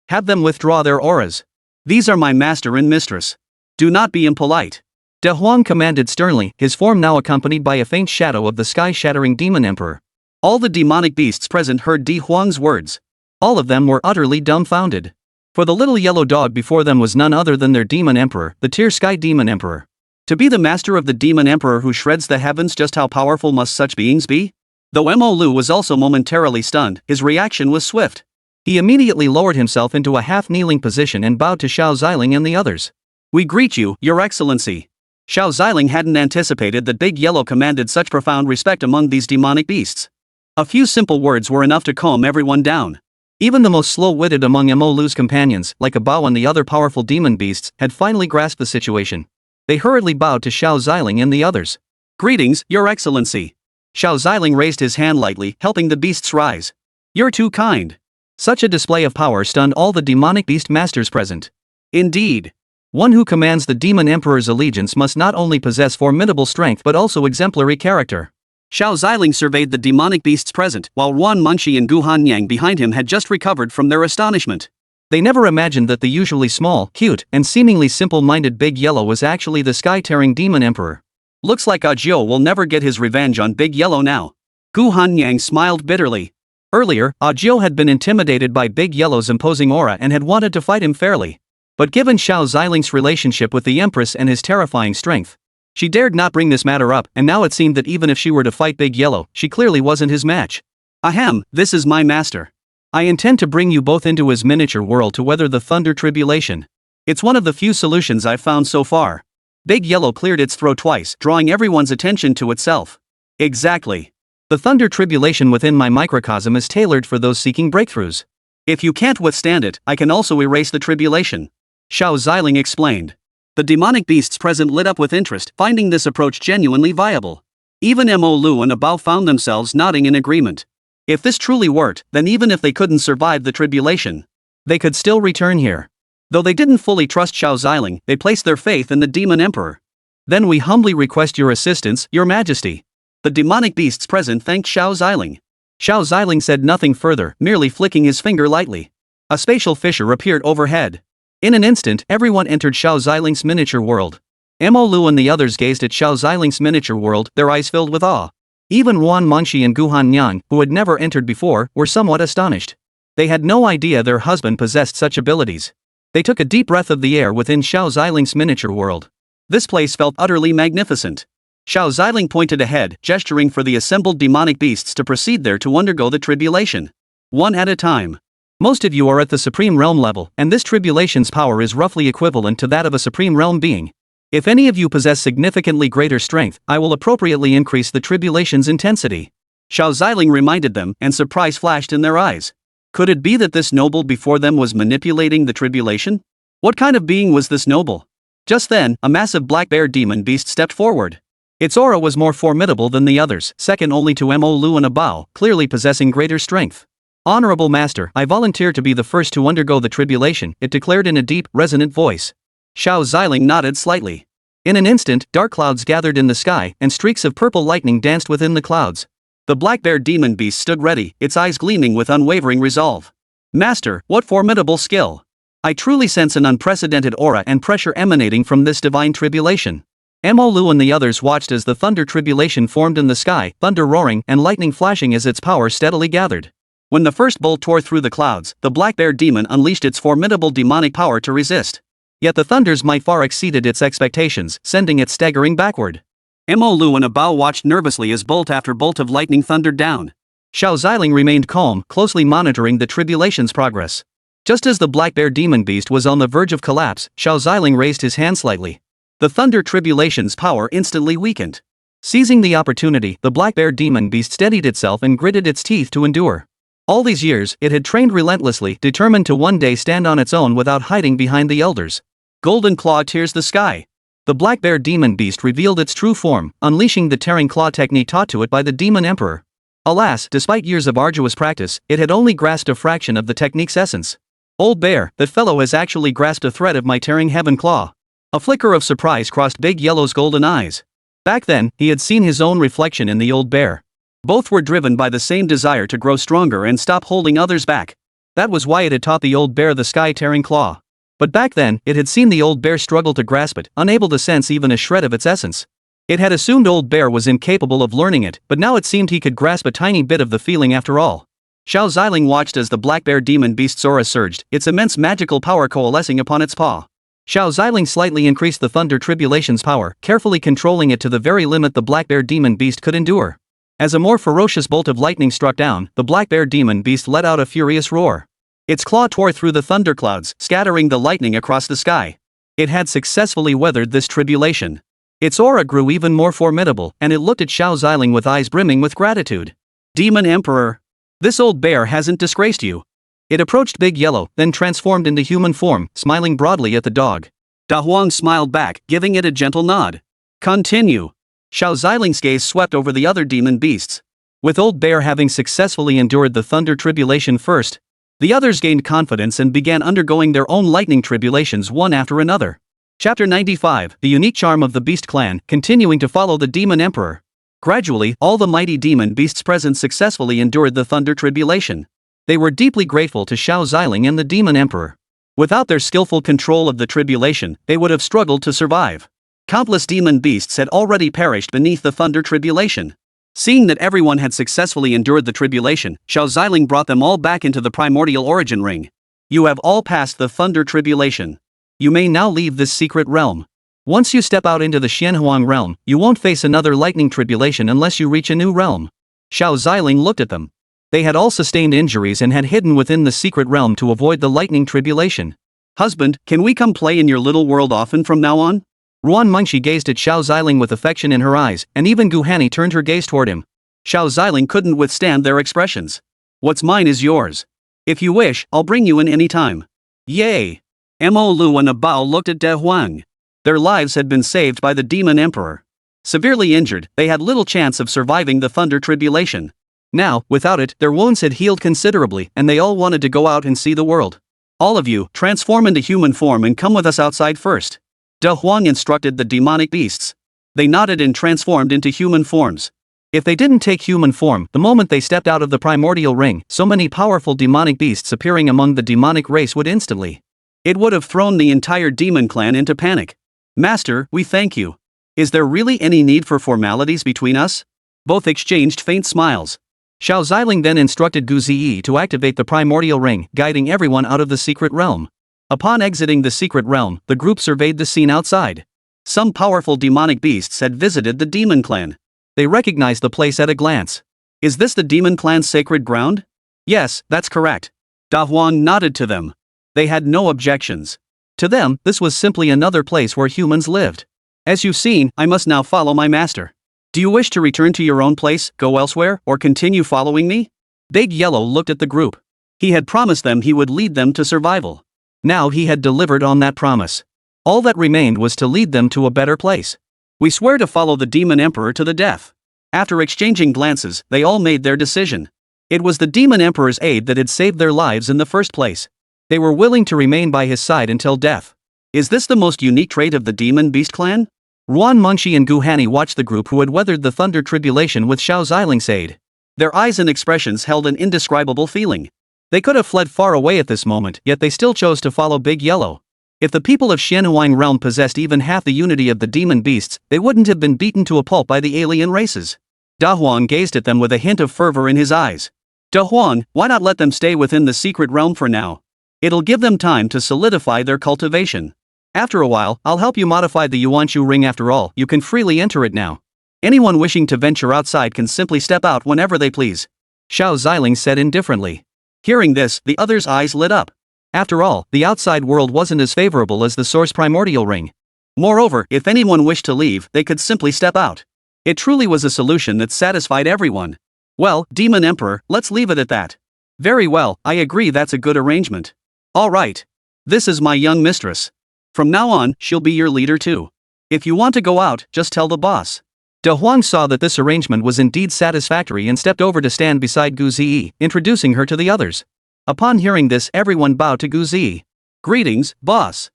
Speaker 2: Have them withdraw their auras. These are my master and mistress. Do not be impolite." De Huang commanded sternly, his form now accompanied by a faint shadow of the sky-shattering demon emperor. All the demonic beasts present heard De Huang's words.
Speaker 1: All of them were utterly dumbfounded. For the little yellow dog before them was none other than their demon emperor, the Tear Sky Demon Emperor.
Speaker 2: To be the master of the demon emperor who shreds the heavens, just how powerful must such beings be? Though Mo Lu was also momentarily stunned, his reaction was swift.
Speaker 1: He immediately lowered himself into a half-kneeling position and bowed to Xiao Ziling and the others.
Speaker 2: "We greet you, Your Excellency." Xiao Ziling hadn't anticipated that Big Yellow commanded such profound respect among these demonic beasts. A few simple words were enough to calm everyone down.
Speaker 1: Even the most slow-witted among Mo Lu's companions, like Bao and the other powerful demon beasts, had finally grasped the situation. They hurriedly bowed to Xiao Ziling and the others.
Speaker 2: "Greetings, Your Excellency." Xiao Ziling raised his hand lightly, helping the beasts rise. "You're too kind."
Speaker 1: Such a display of power stunned all the demonic beast masters present.
Speaker 2: Indeed.
Speaker 1: One who commands the demon emperor's allegiance must not only possess formidable strength but also exemplary character.
Speaker 2: Xiao Ziling surveyed the demonic beasts present, while Wan Munchi and Gu Hanyang behind him had just recovered from their astonishment.
Speaker 1: They never imagined that the usually small, cute, and seemingly simple-minded Big Yellow was actually the sky-tearing demon emperor.
Speaker 2: Looks like Jiao will never get his revenge on Big Yellow now. Gu Hanyang smiled bitterly.
Speaker 1: Earlier, Jiao had been intimidated by Big Yellow's imposing aura and had wanted to fight him fairly. But given Xiao Ziling's relationship with the Empress and his terrifying strength, she dared not bring this matter up, and now it seemed that even if she were to fight Big Yellow, she clearly wasn't his match.
Speaker 2: "Ahem, this is my master.
Speaker 1: I intend to bring you both into his miniature world to weather the thunder tribulation.
Speaker 2: It's one of the few solutions I've found so far." Big Yellow cleared its throat twice, drawing everyone's attention to itself. "Exactly.
Speaker 1: The thunder tribulation within my microcosm is tailored for those seeking breakthroughs.
Speaker 2: If you can't withstand it, I can also erase the tribulation," Xiao Ziling explained. The demonic beasts present lit up with interest, finding this approach genuinely viable. Even Mo Lu and Bao found themselves nodding in agreement. If this truly worked, then even if they couldn't survive the tribulation,
Speaker 1: they could still return here.
Speaker 2: Though they didn't fully trust Xiao Ziling, they placed their faith in the demon emperor.
Speaker 1: "Then we humbly request your assistance, Your Majesty."
Speaker 2: The demonic beasts present thanked Xiao Ziling.
Speaker 1: Xiao Ziling said nothing further, merely flicking his finger lightly. A spatial fissure appeared overhead. In an instant, everyone entered Xiao Ziling's miniature world. Mo Lu and the others gazed at Xiao Ziling's miniature world, their eyes filled with awe. Even Wan Munchi and Gu Hanyang, who had never entered before, were somewhat astonished. They had no idea their husband possessed such abilities. They took a deep breath of the air within Xiao Ziling's miniature world. This place felt utterly magnificent. Xiao Ziling pointed ahead, gesturing for the assembled demonic beasts to proceed there to undergo the tribulation. One at a time. "Most of you are at the Supreme Realm level, and this tribulation's power is roughly equivalent to that of a Supreme Realm being. If any of you possess significantly greater strength, I will appropriately increase the tribulation's intensity." Xiao Ziling reminded them, and surprise flashed in their eyes. Could it be that this noble before them was manipulating the tribulation? What kind of being was this noble? Just then, a massive black bear demon beast stepped forward. Its aura was more formidable than the others, second only to Mo Lu and Bao, clearly possessing greater strength. "Honorable Master, I volunteer to be the first to undergo the tribulation," it declared in a deep, resonant voice. Xiao Ziling nodded slightly. In an instant, dark clouds gathered in the sky, and streaks of purple lightning danced within the clouds. The black bear demon beast stood ready, its eyes gleaming with unwavering resolve. "Master, what formidable skill! I truly sense an unprecedented aura and pressure emanating from this divine tribulation." Mo Lu and the others watched as the thunder tribulation formed in the sky, thunder roaring and lightning flashing as its power steadily gathered. When the first bolt tore through the clouds, the black bear demon unleashed its formidable demonic power to resist. Yet the thunders might far exceeded its expectations, sending it staggering backward. Mo Lu and Bao watched nervously as bolt after bolt of lightning thundered down. Xiao Ziling remained calm, closely monitoring the tribulation's progress. Just as the black bear demon beast was on the verge of collapse, Xiao Ziling raised his hand slightly. The thunder tribulation's power instantly weakened. Seizing the opportunity, the black bear demon beast steadied itself and gritted its teeth to endure. All these years, it had trained relentlessly, determined to one day stand on its own without hiding behind the elders. Golden claw tears the sky. The black bear demon beast revealed its true form, unleashing the tearing claw technique taught to it by the demon emperor. Alas, despite years of arduous practice, it had only grasped a fraction of the technique's essence. "Old bear, that fellow has actually grasped a thread of my tearing heaven claw." A flicker of surprise crossed Big Yellow's golden eyes. Back then, he had seen his own reflection in the old bear. Both were driven by the same desire to grow stronger and stop holding others back. That was why it had taught the old bear the sky-tearing claw. But back then, it had seen the old bear struggle to grasp it, unable to sense even a shred of its essence. It had assumed old bear was incapable of learning it, but now it seemed he could grasp a tiny bit of the feeling after all.
Speaker 2: Xiao Ziling watched as the black bear demon beast's aura surged, its immense magical power coalescing upon its paw. Xiao Ziling slightly increased the Thunder Tribulation's power, carefully controlling it to the very limit the black bear demon beast could endure. As a more ferocious bolt of lightning struck down, the black bear demon beast let out a furious roar. Its claw tore through the thunderclouds, scattering the lightning across the sky. It had successfully weathered this tribulation. Its aura grew even more formidable, and it looked at Xiao Ziling with eyes brimming with gratitude. Demon Emperor! This old bear hasn't disgraced you. It approached Big Yellow, then transformed into human form, smiling broadly at the dog. Da Huang smiled back, giving it a gentle nod. Continue. Xiao Ziling's gaze swept over the other demon beasts. With Old Bear having successfully endured the Thunder Tribulation first, the others gained confidence and began undergoing their own lightning tribulations one after another. Chapter 95, The Unique Charm of the Beast Clan, continuing to follow the Demon Emperor. Gradually, all the mighty demon beasts present successfully endured the Thunder Tribulation. They were deeply grateful to Xiao Ziling and the Demon Emperor. Without their skillful control of the tribulation, they would have struggled to survive. Countless demon beasts had already perished beneath the Thunder Tribulation. Seeing that everyone had successfully endured the tribulation, Xiao Ziling brought them all back into the primordial origin ring. You have all passed the Thunder Tribulation. You may now leave this secret realm. Once you step out into the Xianhuang realm, you won't face another lightning tribulation unless you reach a new realm. Xiao Ziling looked at them. They had all sustained injuries and had hidden within the secret realm to avoid the lightning tribulation. Husband, can we come play in your little world often from now on? Ruan Mengshi gazed at Xiao Ziling with affection in her eyes, and even Gu Hanni turned her gaze toward him. Xiao Ziling couldn't withstand their expressions. What's mine is yours. If you wish, I'll bring you in any time. Yay! Mo Lu and Abao looked at De Huang. Their lives had been saved by the Demon Emperor. Severely injured, they had little chance of surviving the Thunder Tribulation. Now, without it, their wounds had healed considerably, and they all wanted to go out and see the world. All of you, transform into human form and come with us outside first. De Huang instructed the demonic beasts. They nodded and transformed into human forms. If they didn't take human form, the moment they stepped out of the primordial ring, so many powerful demonic beasts appearing among the demonic race would instantly. It would have thrown the entire demon clan into panic. Master, we thank you. Is there really any need for formalities between us? Both exchanged faint smiles. Xiao Ziling then instructed Gu Ziyi to activate the primordial ring, guiding everyone out of the secret realm. Upon exiting the secret realm, the group surveyed the scene outside. Some powerful demonic beasts had visited the demon clan. They recognized the place at a glance. Is this the demon clan's sacred ground? Yes, that's correct. Da Huang nodded to them. They had no objections. To them, this was simply another place where humans lived. As you've seen, I must now follow my master. Do you wish to return to your own place, go elsewhere, or continue following me? Big Yellow looked at the group. He had promised them he would lead them to survival. Now he had delivered on that promise. All that remained was to lead them to a better place. We swear to follow the Demon Emperor to the death. After exchanging glances, they all made their decision. It was the Demon Emperor's aid that had saved their lives in the first place. They were willing to remain by his side until death. Is this the most unique trait of the Demon Beast clan? Ruan Mengshi and Gu Hanni watched the group who had weathered the Thunder Tribulation with Xiao Ziling's aid. Their eyes and expressions held an indescribable feeling. They could have fled far away at this moment, yet they still chose to follow Big Yellow. If the people of Xianhuang realm possessed even half the unity of the demon beasts, they wouldn't have been beaten to a pulp by the alien races. Da Huang gazed at them with a hint of fervor in his eyes. Da Huang, why not let them stay within the secret realm for now? It'll give them time to solidify their cultivation. After a while, I'll help you modify the Yuanshu ring. After all, you can freely enter it now. Anyone wishing to venture outside can simply step out whenever they please. Xiao Ziling said indifferently. Hearing this, the others' eyes lit up. After all, the outside world wasn't as favorable as the source primordial ring. Moreover, if anyone wished to leave, they could simply step out. It truly was a solution that satisfied everyone. Well, Demon Emperor, let's leave it at that. Very well, I agree, that's a good arrangement. All right. This is my young mistress. From now on, she'll be your leader too. If you want to go out, just tell the boss. De Huang saw that this arrangement was indeed satisfactory and stepped over to stand beside Gu Ziyi, introducing her to the others. Upon hearing this, everyone bowed to Gu Ziyi. Greetings, boss.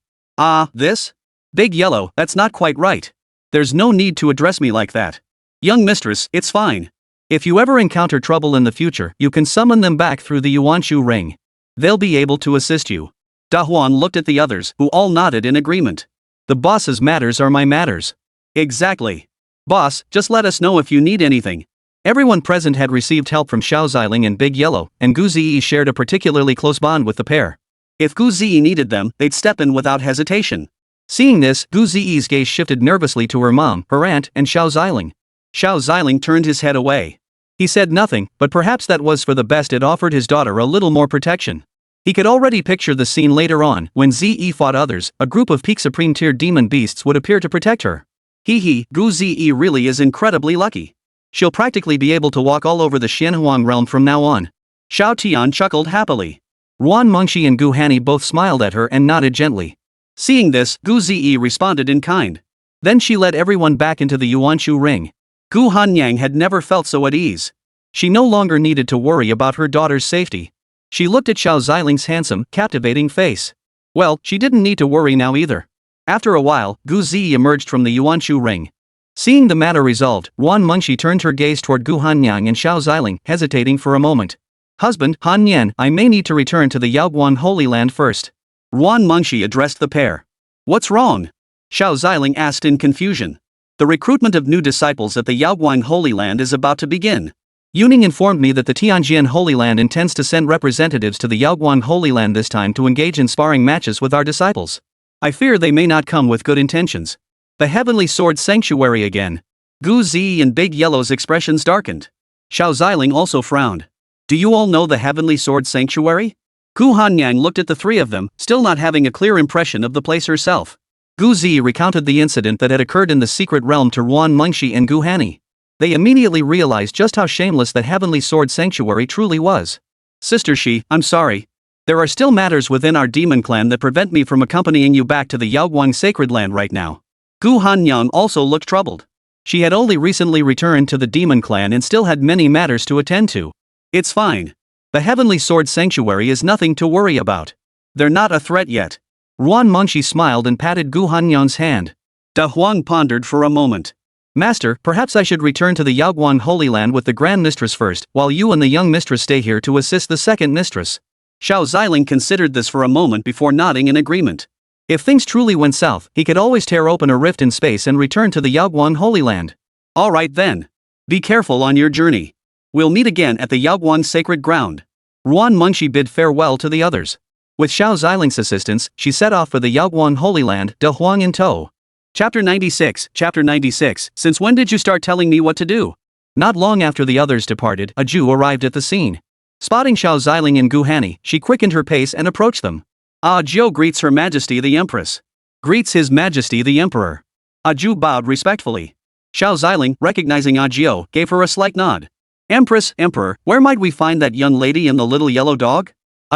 Speaker 2: This? Big Yellow, that's not quite right. There's no need to address me like that. Young mistress, it's fine. If you ever encounter trouble in the future, you can summon them back through the Yuanshu ring. They'll be able to assist you. Da Huang looked at the others, who all nodded in agreement. The boss's matters are my matters. Exactly. Boss, just let us know if you need anything.
Speaker 1: Everyone present had received help from Xiao Ziling and Big Yellow, and Gu Ziyi shared a particularly close bond with the pair.
Speaker 2: If Gu Ziyi needed them, they'd step in without hesitation.
Speaker 1: Seeing this, Gu Ziyi's gaze shifted nervously to her mom, her aunt, and Xiao Ziling.
Speaker 2: Xiao Ziling turned his head away.
Speaker 1: He said nothing, but perhaps that was for the best. It offered his daughter a little more protection. He could already picture the scene later on, when Ziyi fought others, a group of peak supreme tier demon beasts would appear to protect her.
Speaker 2: Gu Ziyi really is incredibly lucky. She'll practically be able to walk all over the Xianhuang realm from now on. Xiao Tian chuckled happily.
Speaker 1: Ruan Mengxi and Gu Hanni both smiled at her and nodded gently.
Speaker 2: Seeing this, Gu Ziyi responded in kind.
Speaker 1: Then she led everyone back into the Yuanshu ring.
Speaker 2: Gu Hanyang had never felt so at ease.
Speaker 1: She no longer needed to worry about her daughter's safety. She looked at Xiao Ziling's handsome, captivating face. Well, she didn't need to worry now either. After a while, Gu Ziyi emerged from the Yuanshu ring. Seeing the matter resolved, Ruan Mengxi turned her gaze toward Gu Hanyang and Xiao Ziling, hesitating for a moment. Husband, Han Yan, I may need to return to the Yaoguan Holy Land first.
Speaker 2: Ruan Mengxi addressed the pair. What's wrong? Xiao Ziling asked in confusion. The recruitment of new disciples at the Yaoguan Holy Land is about to begin.
Speaker 1: Yuning informed me that the Tianjian Holy Land intends to send representatives to the Yaoguan Holy Land this time to engage in sparring matches with our disciples. I fear they may not come with good intentions. The Heavenly Sword Sanctuary again. Gu Ziyi and Big Yellow's expressions darkened. Xiao Ziling also frowned. Do you all know the Heavenly Sword Sanctuary? Gu Hanyang looked at the three of them, still not having a clear impression of the place herself. Gu Ziyi recounted the incident that had occurred in the secret realm to Ruan Mengxi and Gu Hanni. They immediately realized just how shameless the Heavenly Sword Sanctuary truly was. Sister Shi, I'm sorry. There are still matters within our demon clan that prevent me from accompanying you back to the Yaoguang Sacred Land right now. Gu Hanyang also looked troubled. She had only recently returned to the demon clan and still had many matters to attend to. It's fine. The Heavenly Sword Sanctuary is nothing to worry about. They're not a threat yet. Ruan Mengxi smiled and patted Gu Hanyang's hand.
Speaker 2: Da Huang pondered for a moment.
Speaker 1: Master, perhaps I should return to the Yaoguan Holy Land with the Grand Mistress first, while you and the young mistress stay here to assist the second mistress.
Speaker 2: Xiao Ziling considered this for a moment before nodding in agreement.
Speaker 1: If things truly went south, he could always tear open a rift in space and return to the Yaoguan Holy Land.
Speaker 2: All right then. Be careful on your journey. We'll meet again at the Yaoguan Sacred Ground.
Speaker 1: Ruan Mengxi bid farewell to the others. With Xiao Ziling's assistance, she set off for the Yaoguan Holy Land, De Huang in tow.
Speaker 2: Chapter 96. Since when did you start telling me what to do?
Speaker 1: Not long after the others departed, a Jew arrived at the scene. Spotting Xiao Ziling and Gu Hanni, she quickened her pace and approached them.
Speaker 2: Jiu greets Her Majesty the Empress.
Speaker 1: Greets His Majesty the Emperor.
Speaker 2: Jiu bowed respectfully. Xiao Ziling, recognizing Jiu, gave her a slight nod. Empress, Emperor, where might we find that young lady and the little yellow dog?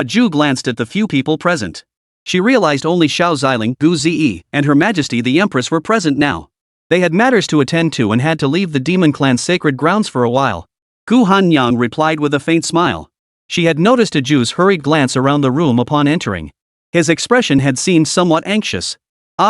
Speaker 2: Jiu glanced at the few people present. She realized only Xiao Ziling, Gu Ziyi, and Her Majesty the Empress were present now. They had matters to attend to and had to leave the demon clan's sacred grounds for a while. Gu Hanyang replied with a faint smile. She had noticed Jiu's hurried glance around the room upon entering. His expression had seemed somewhat anxious.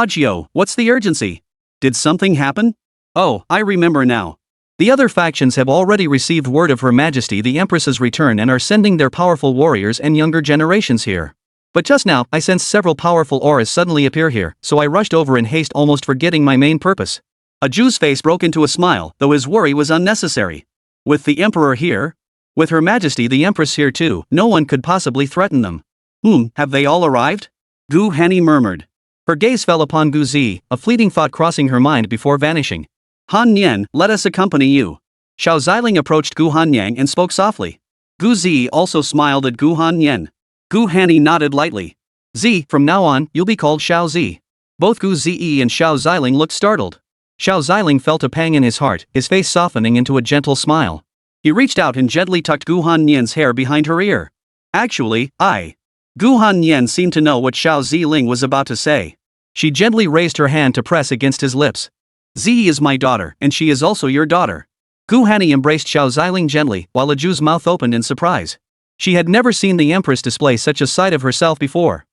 Speaker 2: Jiu, what's the urgency? Did something happen? Oh, I remember now. The other factions have already received word of Her Majesty the Empress's return and are sending their powerful warriors and younger generations here. But just now, I sensed several powerful auras suddenly appear here, so I rushed over in haste, almost forgetting my main purpose. Jiu's face broke into a smile, though his worry was unnecessary. With the Emperor here? With Her Majesty the Empress here too, no one could possibly threaten them. Have they all arrived? Gu Hanni murmured. Her gaze fell upon Gu Zi, a fleeting thought crossing her mind before vanishing. Han Yan, let us accompany you. Xiao Ziling approached Gu Hanyang and spoke softly. Gu Zi also smiled at Gu Hanyan. Gu Hanni nodded lightly. Zi, from now on, you'll be called Xiao Zi. Both Gu Zi and Xiao Ziling looked startled. Xiao Ziling felt a pang in his heart, his face softening into a gentle smile. He reached out and gently tucked Gu Hanyan's hair behind her ear. Actually, Gu Hanyan seemed to know what Xiao Ziling was about to say. She gently raised her hand to press against his lips. Zi is my daughter, and she is also your daughter. Gu Hanni embraced Xiao Ziling gently, while Jiu's mouth opened in surprise. She had never seen the Empress display such a side of herself before.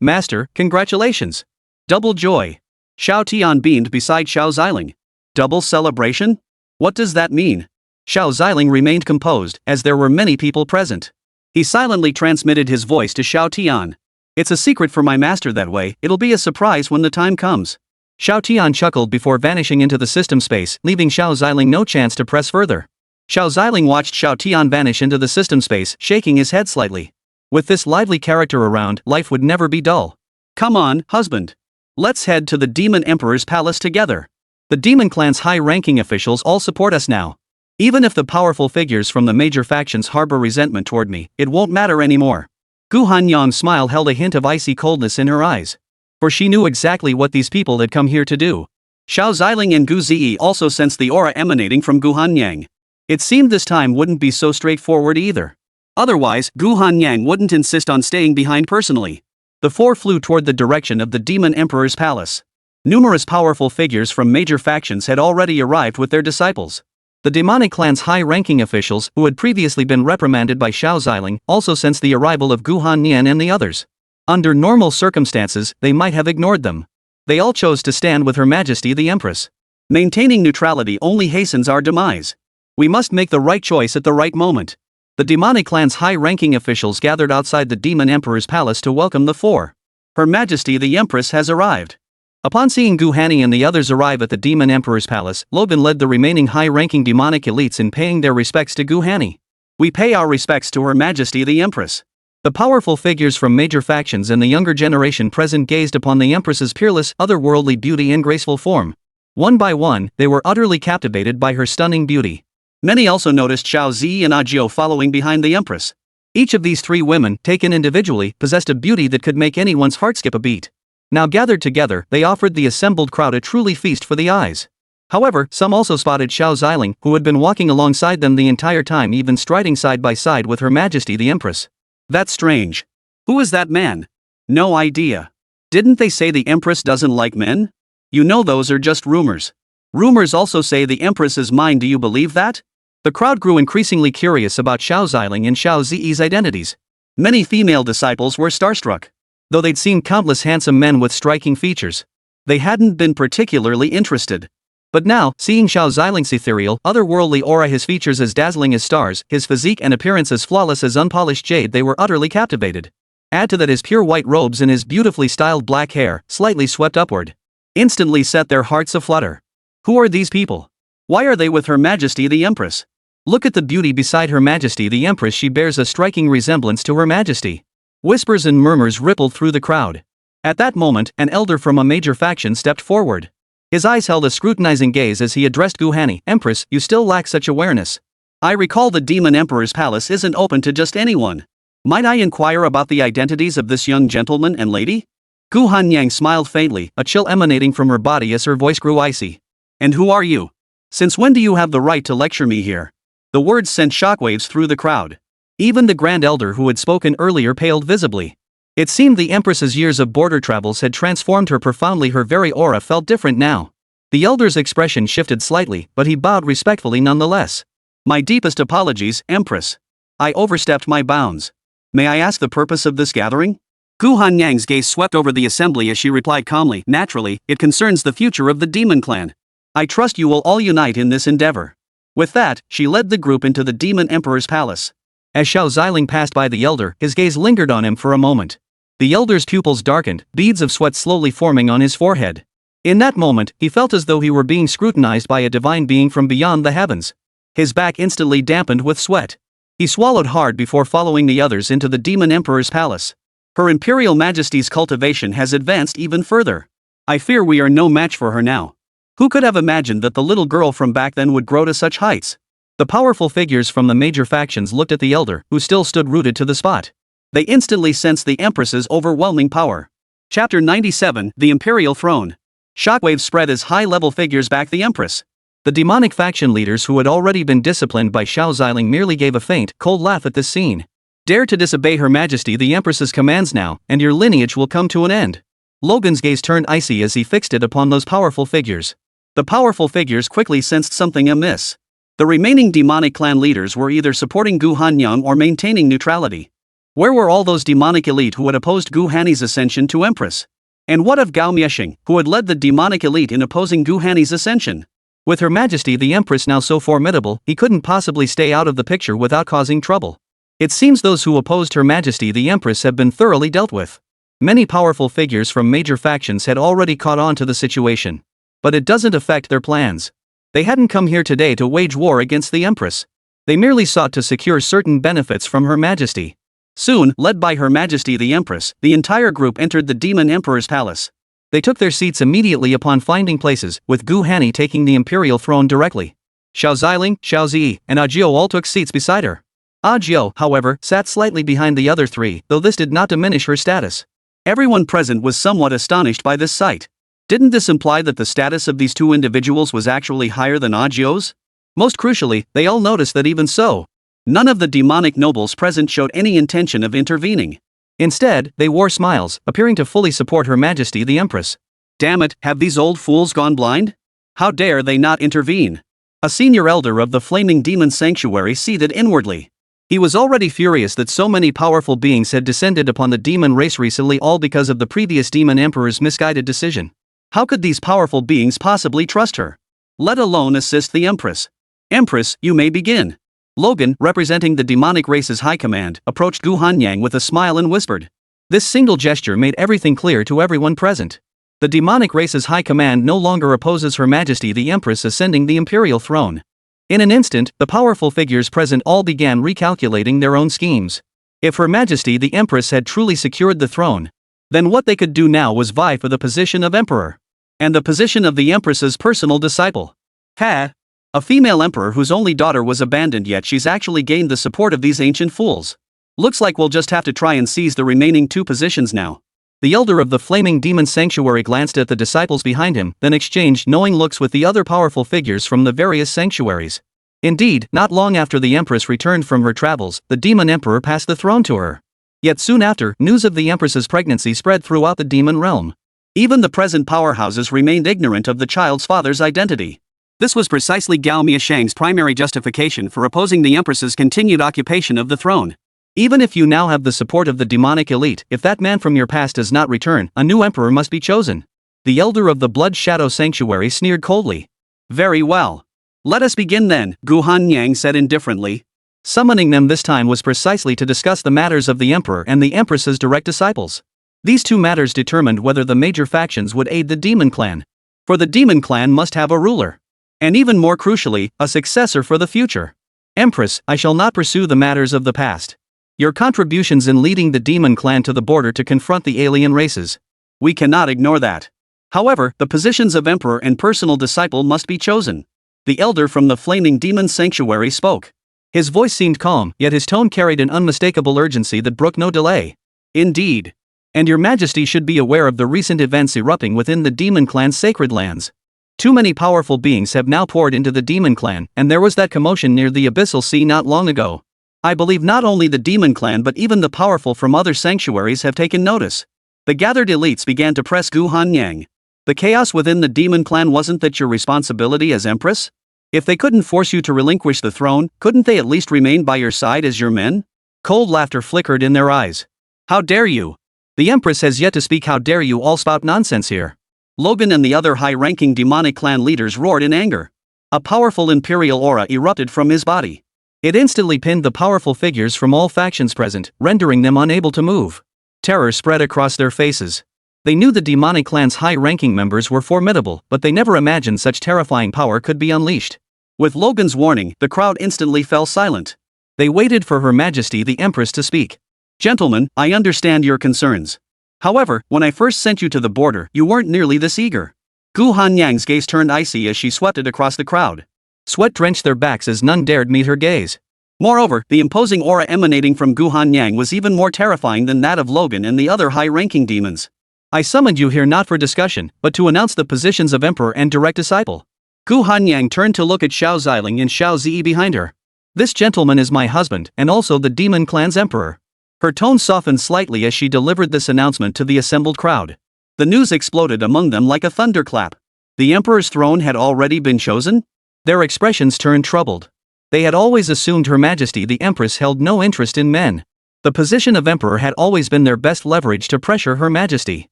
Speaker 2: Master, congratulations. Double joy. Xiao Tian beamed beside Xiao Ziling. Double celebration? What does that mean? Xiao Ziling remained composed, as there were many people present. He silently transmitted his voice to Xiao Tian. It's a secret for my master that way, it'll be a surprise when the time comes. Xiao Tian chuckled before vanishing into the system space, leaving Xiao Ziling no chance to press further. Xiao Ziling watched Xiao Tian vanish into the system space, shaking his head slightly. With this lively character around, life would never be dull. Come on, husband. Let's head to the Demon Emperor's palace together. The Demon Clan's high-ranking officials all support us now. Even if the powerful figures from the major factions harbor resentment toward me, it won't matter anymore. Gu Hanyang's smile held a hint of icy coldness in her eyes. For she knew exactly what these people had come here to do. Xiao Ziling and Gu Zi also sensed the aura emanating from Gu Hanyang. It seemed this time wouldn't be so straightforward either. Otherwise, Gu Hanyang wouldn't insist on staying behind personally. The four flew toward the direction of the Demon Emperor's palace. Numerous powerful figures from major factions had already arrived with their disciples. The demonic clan's high-ranking officials, who had previously been reprimanded by Xiao Ziling, also sensed the arrival of Gu Hanyan and the others. Under normal circumstances, they might have ignored them. They all chose to stand with Her Majesty the Empress. Maintaining neutrality only hastens our demise. We must make the right choice at the right moment. The demonic clan's high-ranking officials gathered outside the Demon Emperor's palace to welcome the four. Her Majesty the Empress has arrived. Upon seeing Gu Hani and the others arrive at the Demon Emperor's palace, Logan led the remaining high-ranking demonic elites in paying their respects to Gu Hani. We pay our respects to Her Majesty the Empress. The powerful figures from major factions and the younger generation present gazed upon the Empress's peerless, otherworldly beauty and graceful form. One by one, they were utterly captivated by her stunning beauty. Many also noticed Xiao Zi and Ajio following behind the Empress. Each of these three women, taken individually, possessed a beauty that could make anyone's heart skip a beat. Now gathered together, they offered the assembled crowd a truly feast for the eyes. However, some also spotted Xiao Ziling, who had been walking alongside them the entire time, even striding side by side with Her Majesty the Empress. That's strange. Who is that man? No idea. Didn't they say the Empress doesn't like men? You know those are just rumors. Rumors also say the Empress is mine. Do you believe that? The crowd grew increasingly curious about Xiao Ziling and Xiao Zi's identities. Many female disciples were starstruck. Though they'd seen countless handsome men with striking features, they hadn't been particularly interested. But now, seeing Xiao Ziling's ethereal, otherworldly aura, his features as dazzling as stars, his physique and appearance as flawless as unpolished jade, they were utterly captivated. Add to that his pure white robes and his beautifully styled black hair, slightly swept upward, instantly set their hearts aflutter. Who are these people? Why are they with Her Majesty the Empress? Look at the beauty beside Her Majesty the Empress. She bears a striking resemblance to Her Majesty. Whispers and murmurs rippled through the crowd. At that moment, an elder from a major faction stepped forward. His eyes held a scrutinizing gaze as he addressed Gu Hani. Empress, you still lack such awareness. I recall the Demon Emperor's palace isn't open to just anyone. Might I inquire about the identities of this young gentleman and lady? Gu Hanyang smiled faintly, a chill emanating from her body as her voice grew icy. And who are you? Since when do you have the right to lecture me here? The words sent shockwaves through the crowd. Even the Grand Elder who had spoken earlier paled visibly. It seemed the Empress's years of border travels had transformed her profoundly. Her very aura felt different now. The Elder's expression shifted slightly, but he bowed respectfully nonetheless. My deepest apologies, Empress. I overstepped my bounds. May I ask the purpose of this gathering? Gu Hanyang's gaze swept over the assembly as she replied calmly, naturally, it concerns the future of the Demon Clan. I trust you will all unite in this endeavor. With that, she led the group into the Demon Emperor's palace. As Xiao Ziling passed by the Elder, his gaze lingered on him for a moment. The Elder's pupils darkened, beads of sweat slowly forming on his forehead. In that moment, he felt as though he were being scrutinized by a divine being from beyond the heavens. His back instantly dampened with sweat. He swallowed hard before following the others into the Demon Emperor's palace. Her Imperial Majesty's cultivation has advanced even further. I fear we are no match for her now. Who could have imagined that the little girl from back then would grow to such heights? The powerful figures from the major factions looked at the Elder, who still stood rooted to the spot. They instantly sensed the Empress's overwhelming power. Chapter 97, The Imperial Throne. Shockwaves spread as high-level figures backed the Empress. The demonic faction leaders who had already been disciplined by Xiao Ziling merely gave a faint, cold laugh at this scene. Dare to disobey Her Majesty the Empress's commands now, and your lineage will come to an end. Logan's gaze turned icy as he fixed it upon those powerful figures. The powerful figures quickly sensed something amiss. The remaining demonic clan leaders were either supporting Gu Hanyang or maintaining neutrality. Where were all those demonic elite who had opposed Gu Hani's ascension to Empress? And what of Gao Miexing, who had led the demonic elite in opposing Gu Hani's ascension? With Her Majesty the Empress now so formidable, he couldn't possibly stay out of the picture without causing trouble. It seems those who opposed Her Majesty the Empress have been thoroughly dealt with. Many powerful figures from major factions had already caught on to the situation. But it doesn't affect their plans. They hadn't come here today to wage war against the Empress.
Speaker 1: They merely sought to secure certain benefits from Her Majesty.
Speaker 2: Soon, led by Her Majesty the Empress, the entire group entered the Demon Emperor's palace.
Speaker 1: They took their seats immediately upon finding places, with Gu Hanni taking the imperial throne directly. Xiao Ziling, Xiao Zi, and Ajiu all took seats beside her. Ajiu, however, sat slightly behind the other three, though this did not diminish her status.
Speaker 2: Everyone present was somewhat astonished by this sight. Didn't this imply that the status of these two individuals was actually higher than Ajiu's? Most crucially, they all noticed that even so, none of the demonic nobles present showed any intention of intervening.
Speaker 1: Instead, they wore smiles, appearing to fully support Her Majesty the Empress.
Speaker 2: Damn it, have these old fools gone blind? How dare they not intervene? A senior elder of the flaming demon sanctuary seethed inwardly. He was already furious that so many powerful beings had descended upon the demon race recently, all because of the previous demon emperor's misguided decision. How could these powerful beings possibly trust her? Let alone assist the Empress? Empress, you may begin. Logan, representing the demonic race's high command, approached Gu Hanyang with a smile and whispered.
Speaker 1: This single gesture made everything clear to everyone present. The demonic race's high command no longer opposes Her Majesty the Empress ascending the imperial throne. In an instant, the powerful figures present all began recalculating their own schemes. If Her Majesty the Empress had truly secured the throne, then what they could do now was vie for the position of emperor. And the position of the Empress's personal disciple.
Speaker 2: Ha! A female emperor whose only daughter was abandoned, yet she's actually gained the support of these ancient fools. Looks like we'll just have to try and seize the remaining two positions now.
Speaker 1: The elder of the flaming demon sanctuary glanced at the disciples behind him, then exchanged knowing looks with the other powerful figures from the various sanctuaries. Indeed, not long after the Empress returned from her travels, the demon emperor passed the throne to her. Yet soon after, news of the Empress's pregnancy spread throughout the demon realm.
Speaker 2: Even the present powerhouses remained ignorant of the child's father's identity. This was precisely Gao Miashang's primary justification for opposing the Empress's continued occupation of the throne.
Speaker 1: Even if you now have the support of the demonic elite, if that man from your past does not return, a new emperor must be chosen. The elder of the Blood Shadow Sanctuary sneered coldly.
Speaker 2: Very well. Let us begin then, Gu Hanyang said indifferently.
Speaker 1: Summoning them this time was precisely to discuss the matters of the emperor and the empress's direct disciples. These two matters determined whether the major factions would aid the demon clan. For the demon clan must have a ruler. And even more crucially, a successor for the future. Empress, I shall not pursue the matters of the past. Your contributions in leading the demon clan to the border to confront the alien races.
Speaker 2: We cannot ignore that. However, the positions of emperor and personal disciple must be chosen. The elder from the flaming demon sanctuary spoke.
Speaker 1: His voice seemed calm, yet his tone carried an unmistakable urgency that brooked no delay.
Speaker 2: Indeed.
Speaker 1: And your majesty should be aware of the recent events erupting within the demon clan's sacred lands. Too many powerful beings have now poured into the demon clan, and there was that commotion near the Abyssal Sea not long ago. I believe not only the demon clan but even the powerful from other sanctuaries have taken notice. The gathered elites began to press Gu Hanyang. The chaos within the demon clan wasn't that your responsibility as empress? If they couldn't force you to relinquish the throne, couldn't they at least remain by your side as your men? Cold laughter flickered in their eyes.
Speaker 2: How dare you?
Speaker 1: The empress has yet to speak. How dare you all spout nonsense here?
Speaker 2: Logan and the other high-ranking demonic clan leaders roared in anger. A powerful imperial aura erupted from his body.
Speaker 1: It instantly pinned the powerful figures from all factions present, rendering them unable to move. Terror spread across their faces. They knew the demonic clan's high-ranking members were formidable, but they never imagined such terrifying power could be unleashed.
Speaker 2: With Logan's warning, the crowd instantly fell silent.
Speaker 1: They waited for Her Majesty the Empress to speak.
Speaker 2: Gentlemen, I understand your concerns. However, when I first sent you to the border, you weren't nearly this eager. Gu Hanyang's gaze turned icy as she swept it across the crowd.
Speaker 1: Sweat drenched their backs as none dared meet her gaze.
Speaker 2: Moreover, the imposing aura emanating from Gu Hanyang was even more terrifying than that of Logan and the other high-ranking demons.
Speaker 1: I summoned you here not for discussion, but to announce the positions of emperor and direct disciple.
Speaker 2: Gu Hanyang turned to look at Xiao Ziling and Xiao Zi behind her.
Speaker 1: This gentleman is my husband, and also the demon clan's emperor. Her tone softened slightly as she delivered this announcement to the assembled crowd.
Speaker 2: The news exploded among them like a thunderclap. The emperor's throne had already been chosen?
Speaker 1: Their expressions turned troubled. They had always assumed Her Majesty the Empress held no interest in men. The position of emperor had always been their best leverage to pressure Her Majesty.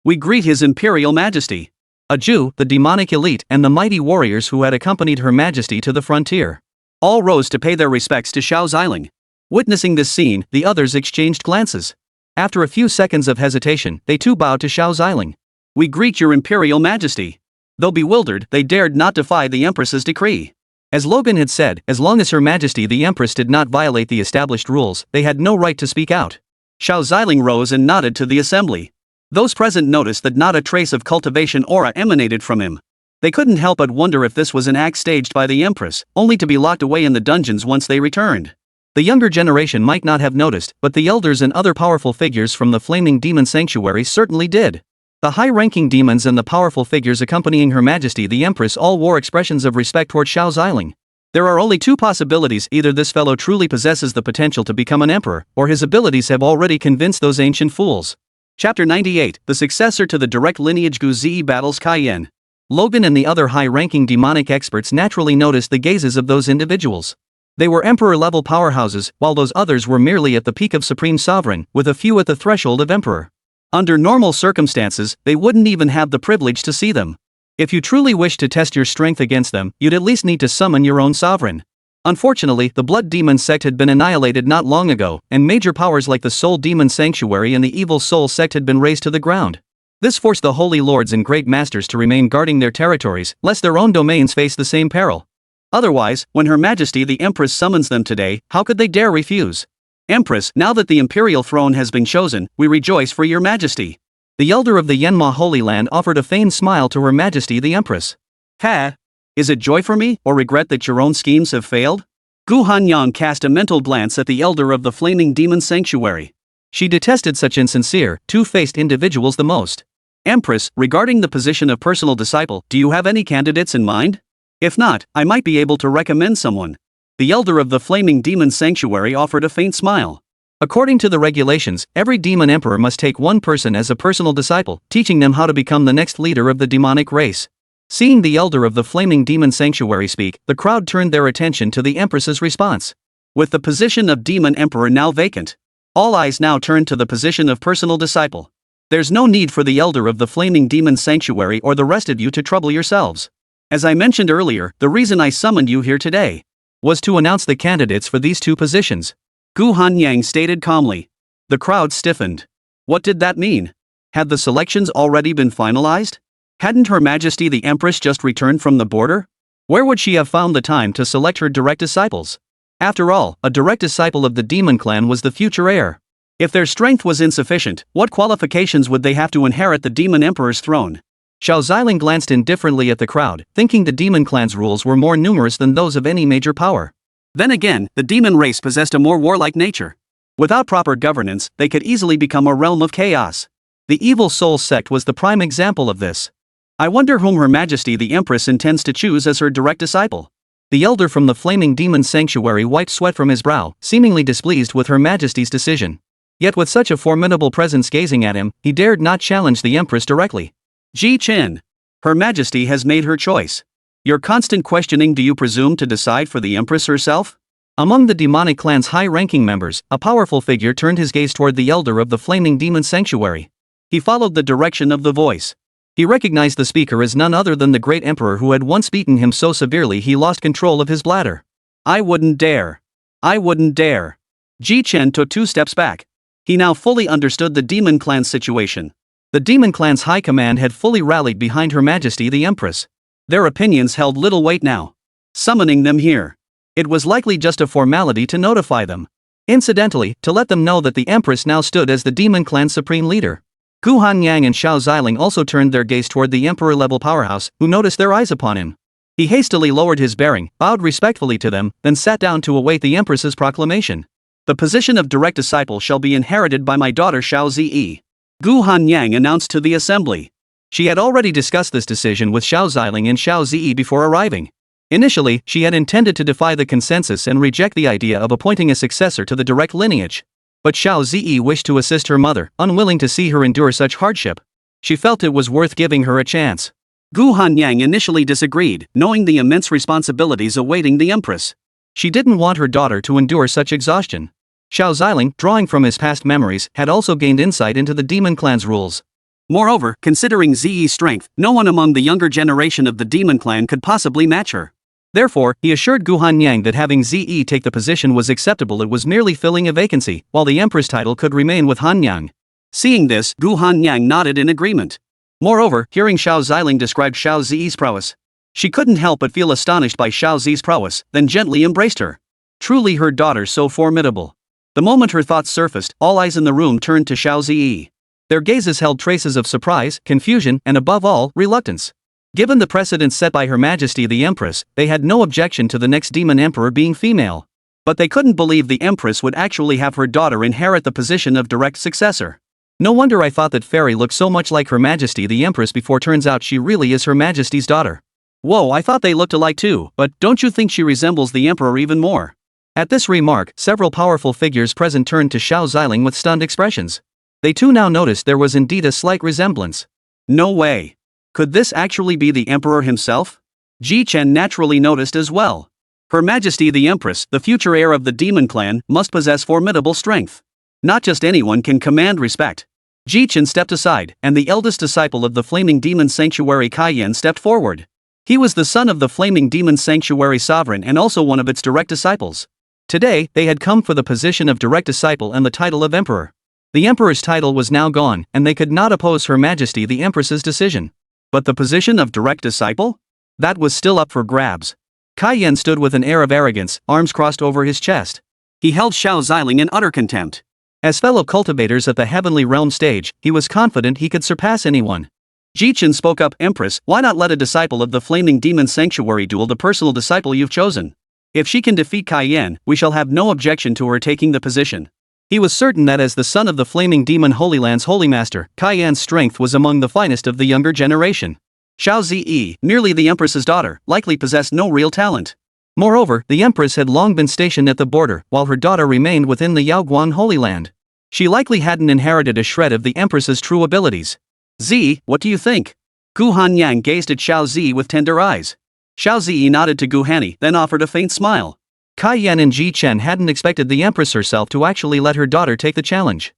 Speaker 2: We greet His Imperial Majesty.
Speaker 1: A Jew, the demonic elite, and the mighty warriors who had accompanied Her Majesty to the frontier.
Speaker 2: All rose to pay their respects to Xiao Ziling. Witnessing this scene, the others exchanged glances. After a few seconds of hesitation, they too bowed to Xiao Ziling. We greet your Imperial Majesty. Though bewildered, they dared not defy the Empress's decree.
Speaker 1: As Logan had said, as long as Her Majesty the Empress did not violate the established rules, they had no right to speak out.
Speaker 2: Xiao Ziling rose and nodded to the assembly. Those present noticed that not a trace of cultivation aura emanated from him. They couldn't help but wonder if this was an act staged by the Empress, only to be locked away in the dungeons once they returned.
Speaker 1: The younger generation might not have noticed, but the elders and other powerful figures from the Flaming Demon Sanctuary certainly did. The high-ranking demons and the powerful figures accompanying Her Majesty the Empress all wore expressions of respect toward Xiao Ziling. There are only two possibilities: either this fellow truly possesses the potential to become an emperor, or his abilities have already convinced those ancient fools.
Speaker 2: Chapter 98, the successor to the direct lineage Gouged battles Cayenne.
Speaker 1: Logan and the other high-ranking demonic experts naturally noticed the gazes of those individuals. They were emperor-level powerhouses, while those others were merely at the peak of supreme sovereign, with a few at the threshold of emperor. Under normal circumstances, they wouldn't even have the privilege to see them. If you truly wish to test your strength against them, you'd at least need to summon your own sovereign. Unfortunately, the Blood Demon Sect had been annihilated not long ago, and major powers like the Soul Demon Sanctuary and the Evil Soul Sect had been razed to the ground. This forced the Holy Lords and Great Masters to remain guarding their territories, lest their own domains face the same peril.
Speaker 2: Otherwise, when Her Majesty the Empress summons them today, how could they dare refuse? Empress, now that the imperial throne has been chosen, we rejoice for your majesty.
Speaker 1: The elder of the Yanma Holy Land offered a feigned smile to Her Majesty the Empress.
Speaker 2: Ha! Is it joy for me, or regret that your own schemes have failed? Gu Hanyang cast a mental glance at the elder of the Flaming Demon Sanctuary.
Speaker 1: She detested such insincere, two-faced individuals the most.
Speaker 2: Empress, regarding the position of personal disciple, do you have any candidates in mind? If not, I might be able to recommend someone. The elder of the Flaming Demon Sanctuary offered a faint smile.
Speaker 1: According to the regulations, every demon emperor must take one person as a personal disciple, teaching them how to become the next leader of the demonic race. Seeing the elder of the Flaming Demon Sanctuary speak, the crowd turned their attention to the Empress's response.
Speaker 2: With the position of Demon Emperor now vacant, all eyes now turned to the position of personal disciple. There's no need for the elder of the Flaming Demon Sanctuary or the rest of you to trouble yourselves. As I mentioned earlier, the reason I summoned you here today
Speaker 1: was to announce the candidates for these two positions.
Speaker 2: Gu Hanyang stated calmly. The crowd stiffened. What did that mean? Had the selections already been finalized? Hadn't Her Majesty the Empress just returned from the border? Where would she have found the time to select her direct disciples? After all, a direct disciple of the demon clan was the future heir. If their strength was insufficient, what qualifications would they have to inherit the demon emperor's throne?
Speaker 1: Xiao Ziling glanced indifferently at the crowd, thinking the demon clan's rules were more numerous than those of any major power.
Speaker 2: Then again, the demon race possessed a more warlike nature. Without proper governance, they could easily become a realm of chaos.
Speaker 1: The Evil Soul Sect was the prime example of this.
Speaker 2: I wonder whom Her Majesty the Empress intends to choose as her direct disciple.
Speaker 1: The elder from the Flaming Demon Sanctuary wiped sweat from his brow, seemingly displeased with Her Majesty's decision. Yet with such a formidable presence gazing at him, he dared not challenge the Empress directly.
Speaker 2: Ji Chen. Her Majesty has made her choice. Your constant questioning, do you presume to decide for the Empress herself?
Speaker 1: Among the demonic clan's high-ranking members, a powerful figure turned his gaze toward the elder of the Flaming Demon Sanctuary. He followed the direction of the voice. He recognized the speaker as none other than the great emperor who had once beaten him so severely he lost control of his bladder.
Speaker 2: I wouldn't dare. I wouldn't dare. Ji Chen took 2 steps back. He now fully understood the demon clan's situation.
Speaker 1: The demon clan's high command had fully rallied behind Her Majesty the Empress.
Speaker 2: Their opinions held little weight now. Summoning them here, it was likely just a formality to notify them.
Speaker 1: Incidentally, to let them know that the Empress now stood as the demon clan's supreme leader. Gu Hanyang and Xiao Ziling also turned their gaze toward the emperor-level powerhouse, who noticed their eyes upon him. He hastily lowered his bearing, bowed respectfully to them, then sat down to await the Empress's proclamation.
Speaker 2: The position of direct disciple shall be inherited by my daughter Xiao Ziyi. Gu Hanyang announced to the assembly.
Speaker 1: She had already discussed this decision with Xiao Ziling and Xiao Ziyi before arriving. Initially, she had intended to defy the consensus and reject the idea of appointing a successor to the direct lineage. But Xiao Ziyi wished to assist her mother, unwilling to see her endure such hardship. She felt it was worth giving her a chance.
Speaker 2: Gu Hanyang initially disagreed, knowing the immense responsibilities awaiting the Empress.
Speaker 1: She didn't want her daughter to endure such exhaustion. Xiao Ziling, drawing from his past memories, had also gained insight into the demon clan's rules.
Speaker 2: Moreover, considering Ziyi's strength, no one among the younger generation of the demon clan could possibly match her.
Speaker 1: Therefore, he assured Gu Hanyang that having Ziyi take the position was acceptable. It was merely filling a vacancy, while the Empress title could remain with Hanyang.
Speaker 2: Seeing this, Gu Hanyang nodded in agreement. Moreover, hearing Xiao Ziling describe Xiao Ziyi's prowess, She couldn't help but feel astonished by Xiao Zi's prowess, then gently embraced her. Truly her daughter so formidable. The moment her thoughts surfaced, all eyes in the room turned to Xiao Zi. Their gazes held traces of surprise, confusion, and above all, reluctance. Given the precedent set by Her Majesty the Empress, they had no objection to the next demon emperor being female. But they couldn't believe the Empress would actually have her daughter inherit the position of direct successor. No wonder I thought that Fairy looked so much like Her Majesty the Empress before turns out she really is Her Majesty's daughter. Whoa, I thought they looked alike too, but don't you think she resembles the Emperor even more? At this remark, several powerful figures present turned to Xiao Ziling with stunned expressions. They too now noticed there was indeed a slight resemblance. No way. Could this actually be the Emperor himself? Ji Chen naturally noticed as well. Her Majesty the Empress, the future heir of the demon clan, must possess formidable strength. Not just anyone can command respect. Ji Chen stepped aside, and the eldest disciple of the Flaming Demon Sanctuary Kai Yan stepped forward. He was the son of the Flaming Demon Sanctuary sovereign and also one of its direct disciples. Today, they had come for the position of direct disciple and the title of Emperor. The Emperor's title was now gone, and they could not oppose Her Majesty the Empress's decision. But the position of direct disciple? That was still up for grabs. Kai Yan stood with an air of arrogance, arms crossed over his chest. He held Xiao Ziling in utter contempt. As fellow cultivators at the Heavenly Realm stage, he was confident he could surpass anyone. Ji Chen spoke up, Empress, why not let a disciple of the Flaming Demon Sanctuary duel the personal disciple you've chosen? If she can defeat Kai Yan, we shall have no objection to her taking the position. He was certain that as the son of the Flaming Demon Holy Land's Holy Master, Kai Yan's strength was among the finest of the younger generation. Xiao Zi, merely the Empress's daughter, likely possessed no real talent. Moreover, the Empress had long been stationed at the border, while her daughter remained within the Yaoguan Holy Land. She likely hadn't inherited a shred of the Empress's true abilities. Zi, what do you think? Gu Hanyang gazed at Xiao Zi with tender eyes. Xiao Zi nodded to Gu Hani, then offered a faint smile. Kai Yan and Ji Chen hadn't expected the Empress herself to actually let her daughter take the challenge.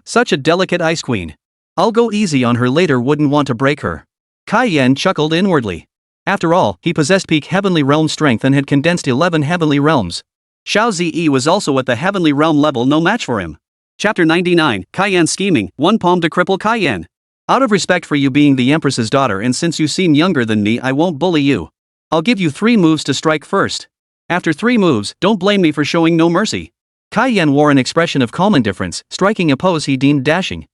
Speaker 2: Such a delicate ice queen. I'll go easy on her later, wouldn't want to break her. Kai Yan chuckled inwardly. After all, he possessed peak Heavenly Realm strength and had condensed 11 Heavenly Realms. Xiao Zi was also at the Heavenly Realm level, no match for him. Chapter 99, Kai Yan scheming, one palm to cripple Kai Yan. Out of respect for you being the Empress's daughter and since you seem younger than me, I won't bully you. I'll give you 3 moves to strike first. After 3 moves, don't blame me for showing no mercy. Kai Yan wore an expression of calm indifference, striking a pose he deemed dashing.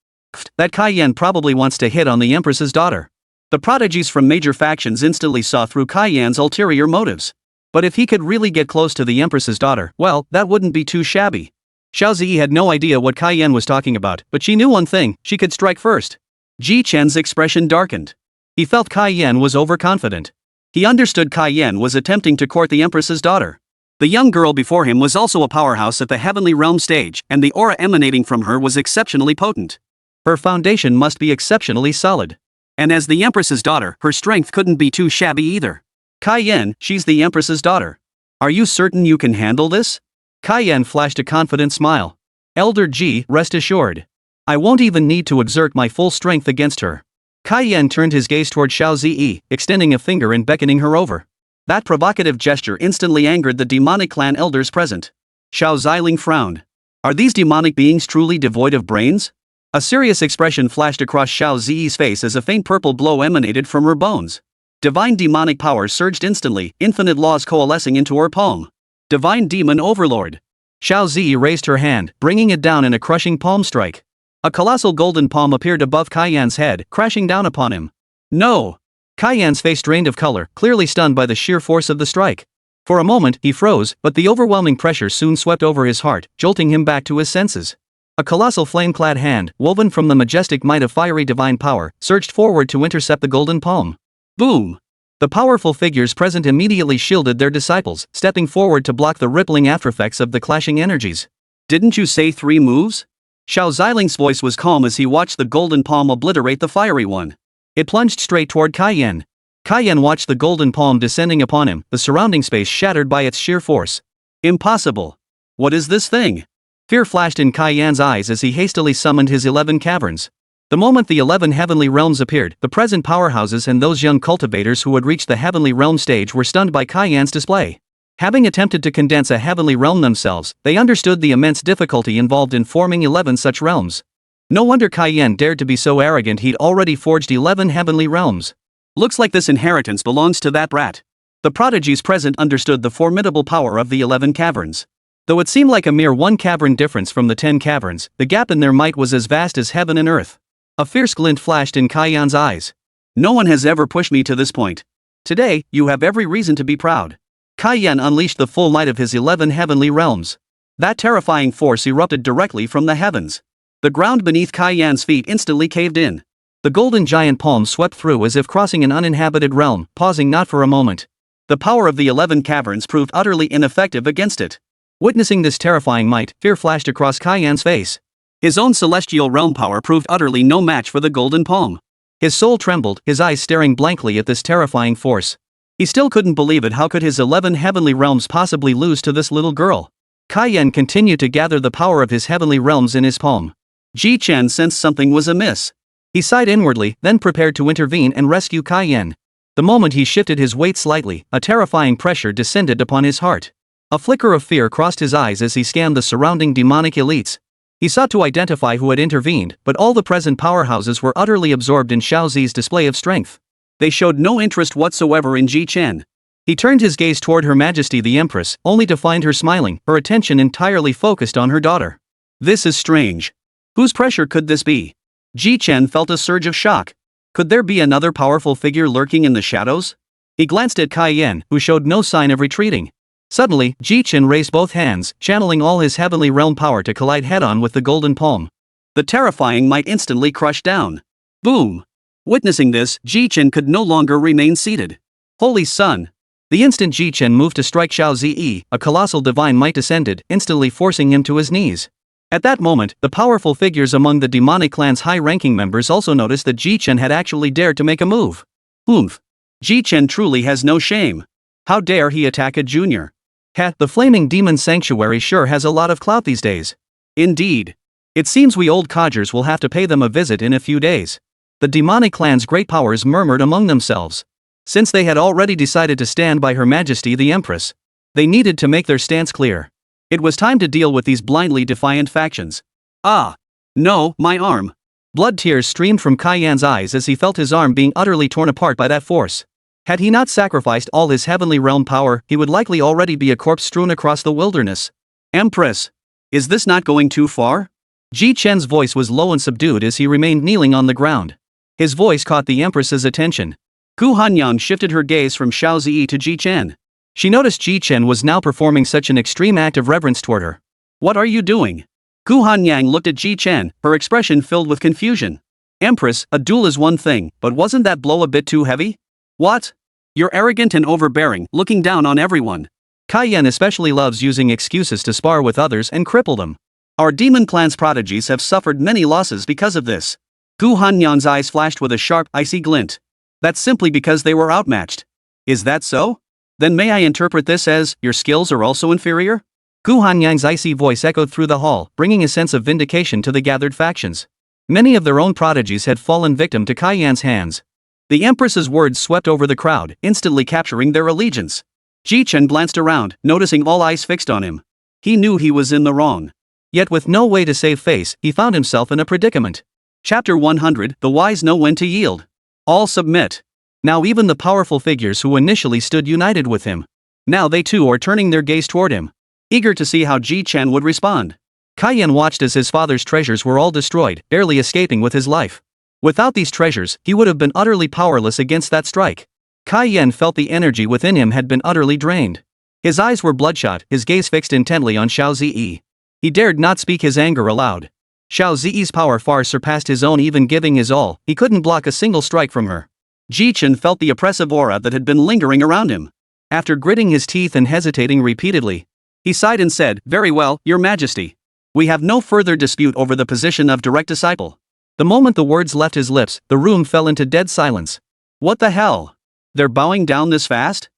Speaker 2: That Kai Yan probably wants to hit on the Empress's daughter. The prodigies from major factions instantly saw through Kai Yan's ulterior motives. But if he could really get close to the Empress's daughter, well, that wouldn't be too shabby. Xiao Zi had no idea what Kai Yan was talking about, but she knew one thing, she could strike first. Ji Chen's expression darkened. He felt Kai Yan was overconfident. He understood Kai Yan was attempting to court the Empress's daughter. The young girl before him was also a powerhouse at the Heavenly Realm stage, and the aura emanating from her was exceptionally potent. Her foundation must be exceptionally solid. And as the Empress's daughter, her strength couldn't be too shabby either. Kai Yan, she's the Empress's daughter. Are you certain you can handle this? Kai Yan flashed a confident smile. Elder Ji, rest assured. I won't even need to exert my full strength against her. Kai Yan turned his gaze toward Xiao Zi, extending a finger and beckoning her over. That provocative gesture instantly angered the demonic clan elders present. Xiao Ziling frowned. Are these demonic beings truly devoid of brains? A serious expression flashed across Xiao Zi's face as a faint purple glow emanated from her bones. Divine demonic power surged instantly, infinite laws coalescing into her palm. Divine Demon Overlord. Xiao Zi raised her hand, bringing it down in a crushing palm strike. A colossal golden palm appeared above Kai Yan's head, crashing down upon him. No! Kai Yan's face drained of color, clearly stunned by the sheer force of the strike. For a moment, he froze, but the overwhelming pressure soon swept over his heart, jolting him back to his senses. A colossal flame-clad hand, woven from the majestic might of fiery divine power, surged forward to intercept the golden palm. Boom! The powerful figures present immediately shielded their disciples, stepping forward to block the rippling aftereffects of the clashing energies. Didn't you say 3 moves? Xiao Ziling's voice was calm as he watched the golden palm obliterate the fiery one. It plunged straight toward Kai Yan. Kai Yan watched the golden palm descending upon him, the surrounding space shattered by its sheer force. Impossible! What is this thing? Fear flashed in Kai Yan's eyes as he hastily summoned his 11 caverns. The moment the 11 heavenly realms appeared, the present powerhouses and those young cultivators who had reached the heavenly realm stage were stunned by Kai Yan's display. Having attempted to condense a heavenly realm themselves, they understood the immense difficulty involved in forming 11 such realms. No wonder Kai Yan dared to be so arrogant, he'd already forged 11 heavenly realms. Looks like this inheritance belongs to that brat. The prodigies present understood the formidable power of the 11 caverns. Though it seemed like a mere 1 cavern difference from the 10 caverns, the gap in their might was as vast as heaven and earth. A fierce glint flashed in Kaiyan's eyes. No one has ever pushed me to this point. Today, you have every reason to be proud. Kaiyan unleashed the full might of his 11 heavenly realms. That terrifying force erupted directly from the heavens. The ground beneath Kaiyan's feet instantly caved in. The golden giant palm swept through as if crossing an uninhabited realm, pausing not for a moment. The power of the 11 caverns proved utterly ineffective against it. Witnessing this terrifying might, fear flashed across Kaiyan's face. His own celestial realm power proved utterly no match for the golden palm. His soul trembled, his eyes staring blankly at this terrifying force. He still couldn't believe it. How could his 11 heavenly realms possibly lose to this little girl? Kaiyan continued to gather the power of his heavenly realms in his palm. Ji Chen sensed something was amiss. He sighed inwardly, then prepared to intervene and rescue Kaiyan. The moment he shifted his weight slightly, a terrifying pressure descended upon his heart. A flicker of fear crossed his eyes as he scanned the surrounding demonic elites. He sought to identify who had intervened, but all the present powerhouses were utterly absorbed in Xiao Zi's display of strength. They showed no interest whatsoever in Ji Chen. He turned his gaze toward Her Majesty the Empress, only to find her smiling, her attention entirely focused on her daughter. This is strange. Whose pressure could this be? Ji Chen felt a surge of shock. Could there be another powerful figure lurking in the shadows? He glanced at Kaiyan, who showed no sign of retreating. Suddenly, Ji Chen raised both hands, channeling all his heavenly realm power to collide head-on with the golden palm. The terrifying might instantly crushed down. Boom! Witnessing this, Ji Chen could no longer remain seated. Holy Sun! The instant Ji Chen moved to strike Xiao Zi, a colossal divine might descended, instantly forcing him to his knees. At that moment, the powerful figures among the demonic clan's high-ranking members also noticed that Ji Chen had actually dared to make a move. Oomph! Ji Chen truly has no shame. How dare he attack a junior? The flaming demon sanctuary sure has a lot of clout these days. Indeed. It seems we old codgers will have to pay them a visit in a few days. The demonic clan's great powers murmured among themselves. Since they had already decided to stand by Her Majesty the Empress, they needed to make their stance clear. It was time to deal with these blindly defiant factions. Ah! No, my arm! Blood tears streamed from Kaiyan's eyes as he felt his arm being utterly torn apart by that force. Had he not sacrificed all his heavenly realm power, he would likely already be a corpse strewn across the wilderness. Empress! Is this not going too far? Ji Chen's voice was low and subdued as he remained kneeling on the ground. His voice caught the Empress's attention. Gu Hanyang shifted her gaze from Xiao Zi to Ji Chen. She noticed Ji Chen was now performing such an extreme act of reverence toward her. What are you doing? Gu Hanyang looked at Ji Chen, her expression filled with confusion. Empress, a duel is one thing, but wasn't that blow a bit too heavy? What? You're arrogant and overbearing, looking down on everyone. Kaiyan especially loves using excuses to spar with others and cripple them. Our demon clan's prodigies have suffered many losses because of this. Gu Hanyang's eyes flashed with a sharp, icy glint. That's simply because they were outmatched. Is that so? Then may I interpret this as, your skills are also inferior? Gu Hanyang's icy voice echoed through the hall, bringing a sense of vindication to the gathered factions. Many of their own prodigies had fallen victim to Kaiyan's hands. The Empress's words swept over the crowd, instantly capturing their allegiance. Ji Chen glanced around, noticing all eyes fixed on him. He knew he was in the wrong. Yet with no way to save face, he found himself in a predicament. Chapter 100, The Wise Know When to Yield. All submit. Now even the powerful figures who initially stood united with him. Now they too are turning their gaze toward him, eager to see how Ji Chen would respond. Kaiyan watched as his father's treasures were all destroyed, barely escaping with his life. Without these treasures, he would have been utterly powerless against that strike. Kaiyan felt the energy within him had been utterly drained. His eyes were bloodshot, his gaze fixed intently on Xiao Zi. He dared not speak his anger aloud. Xiao Zi's power far surpassed his own, even giving his all, he couldn't block a single strike from her. Ji Chen felt the oppressive aura that had been lingering around him. After gritting his teeth and hesitating repeatedly, he sighed and said, "Very well, Your Majesty. We have no further dispute over the position of direct disciple." The moment the words left his lips, the room fell into dead silence. What the hell? They're bowing down this fast?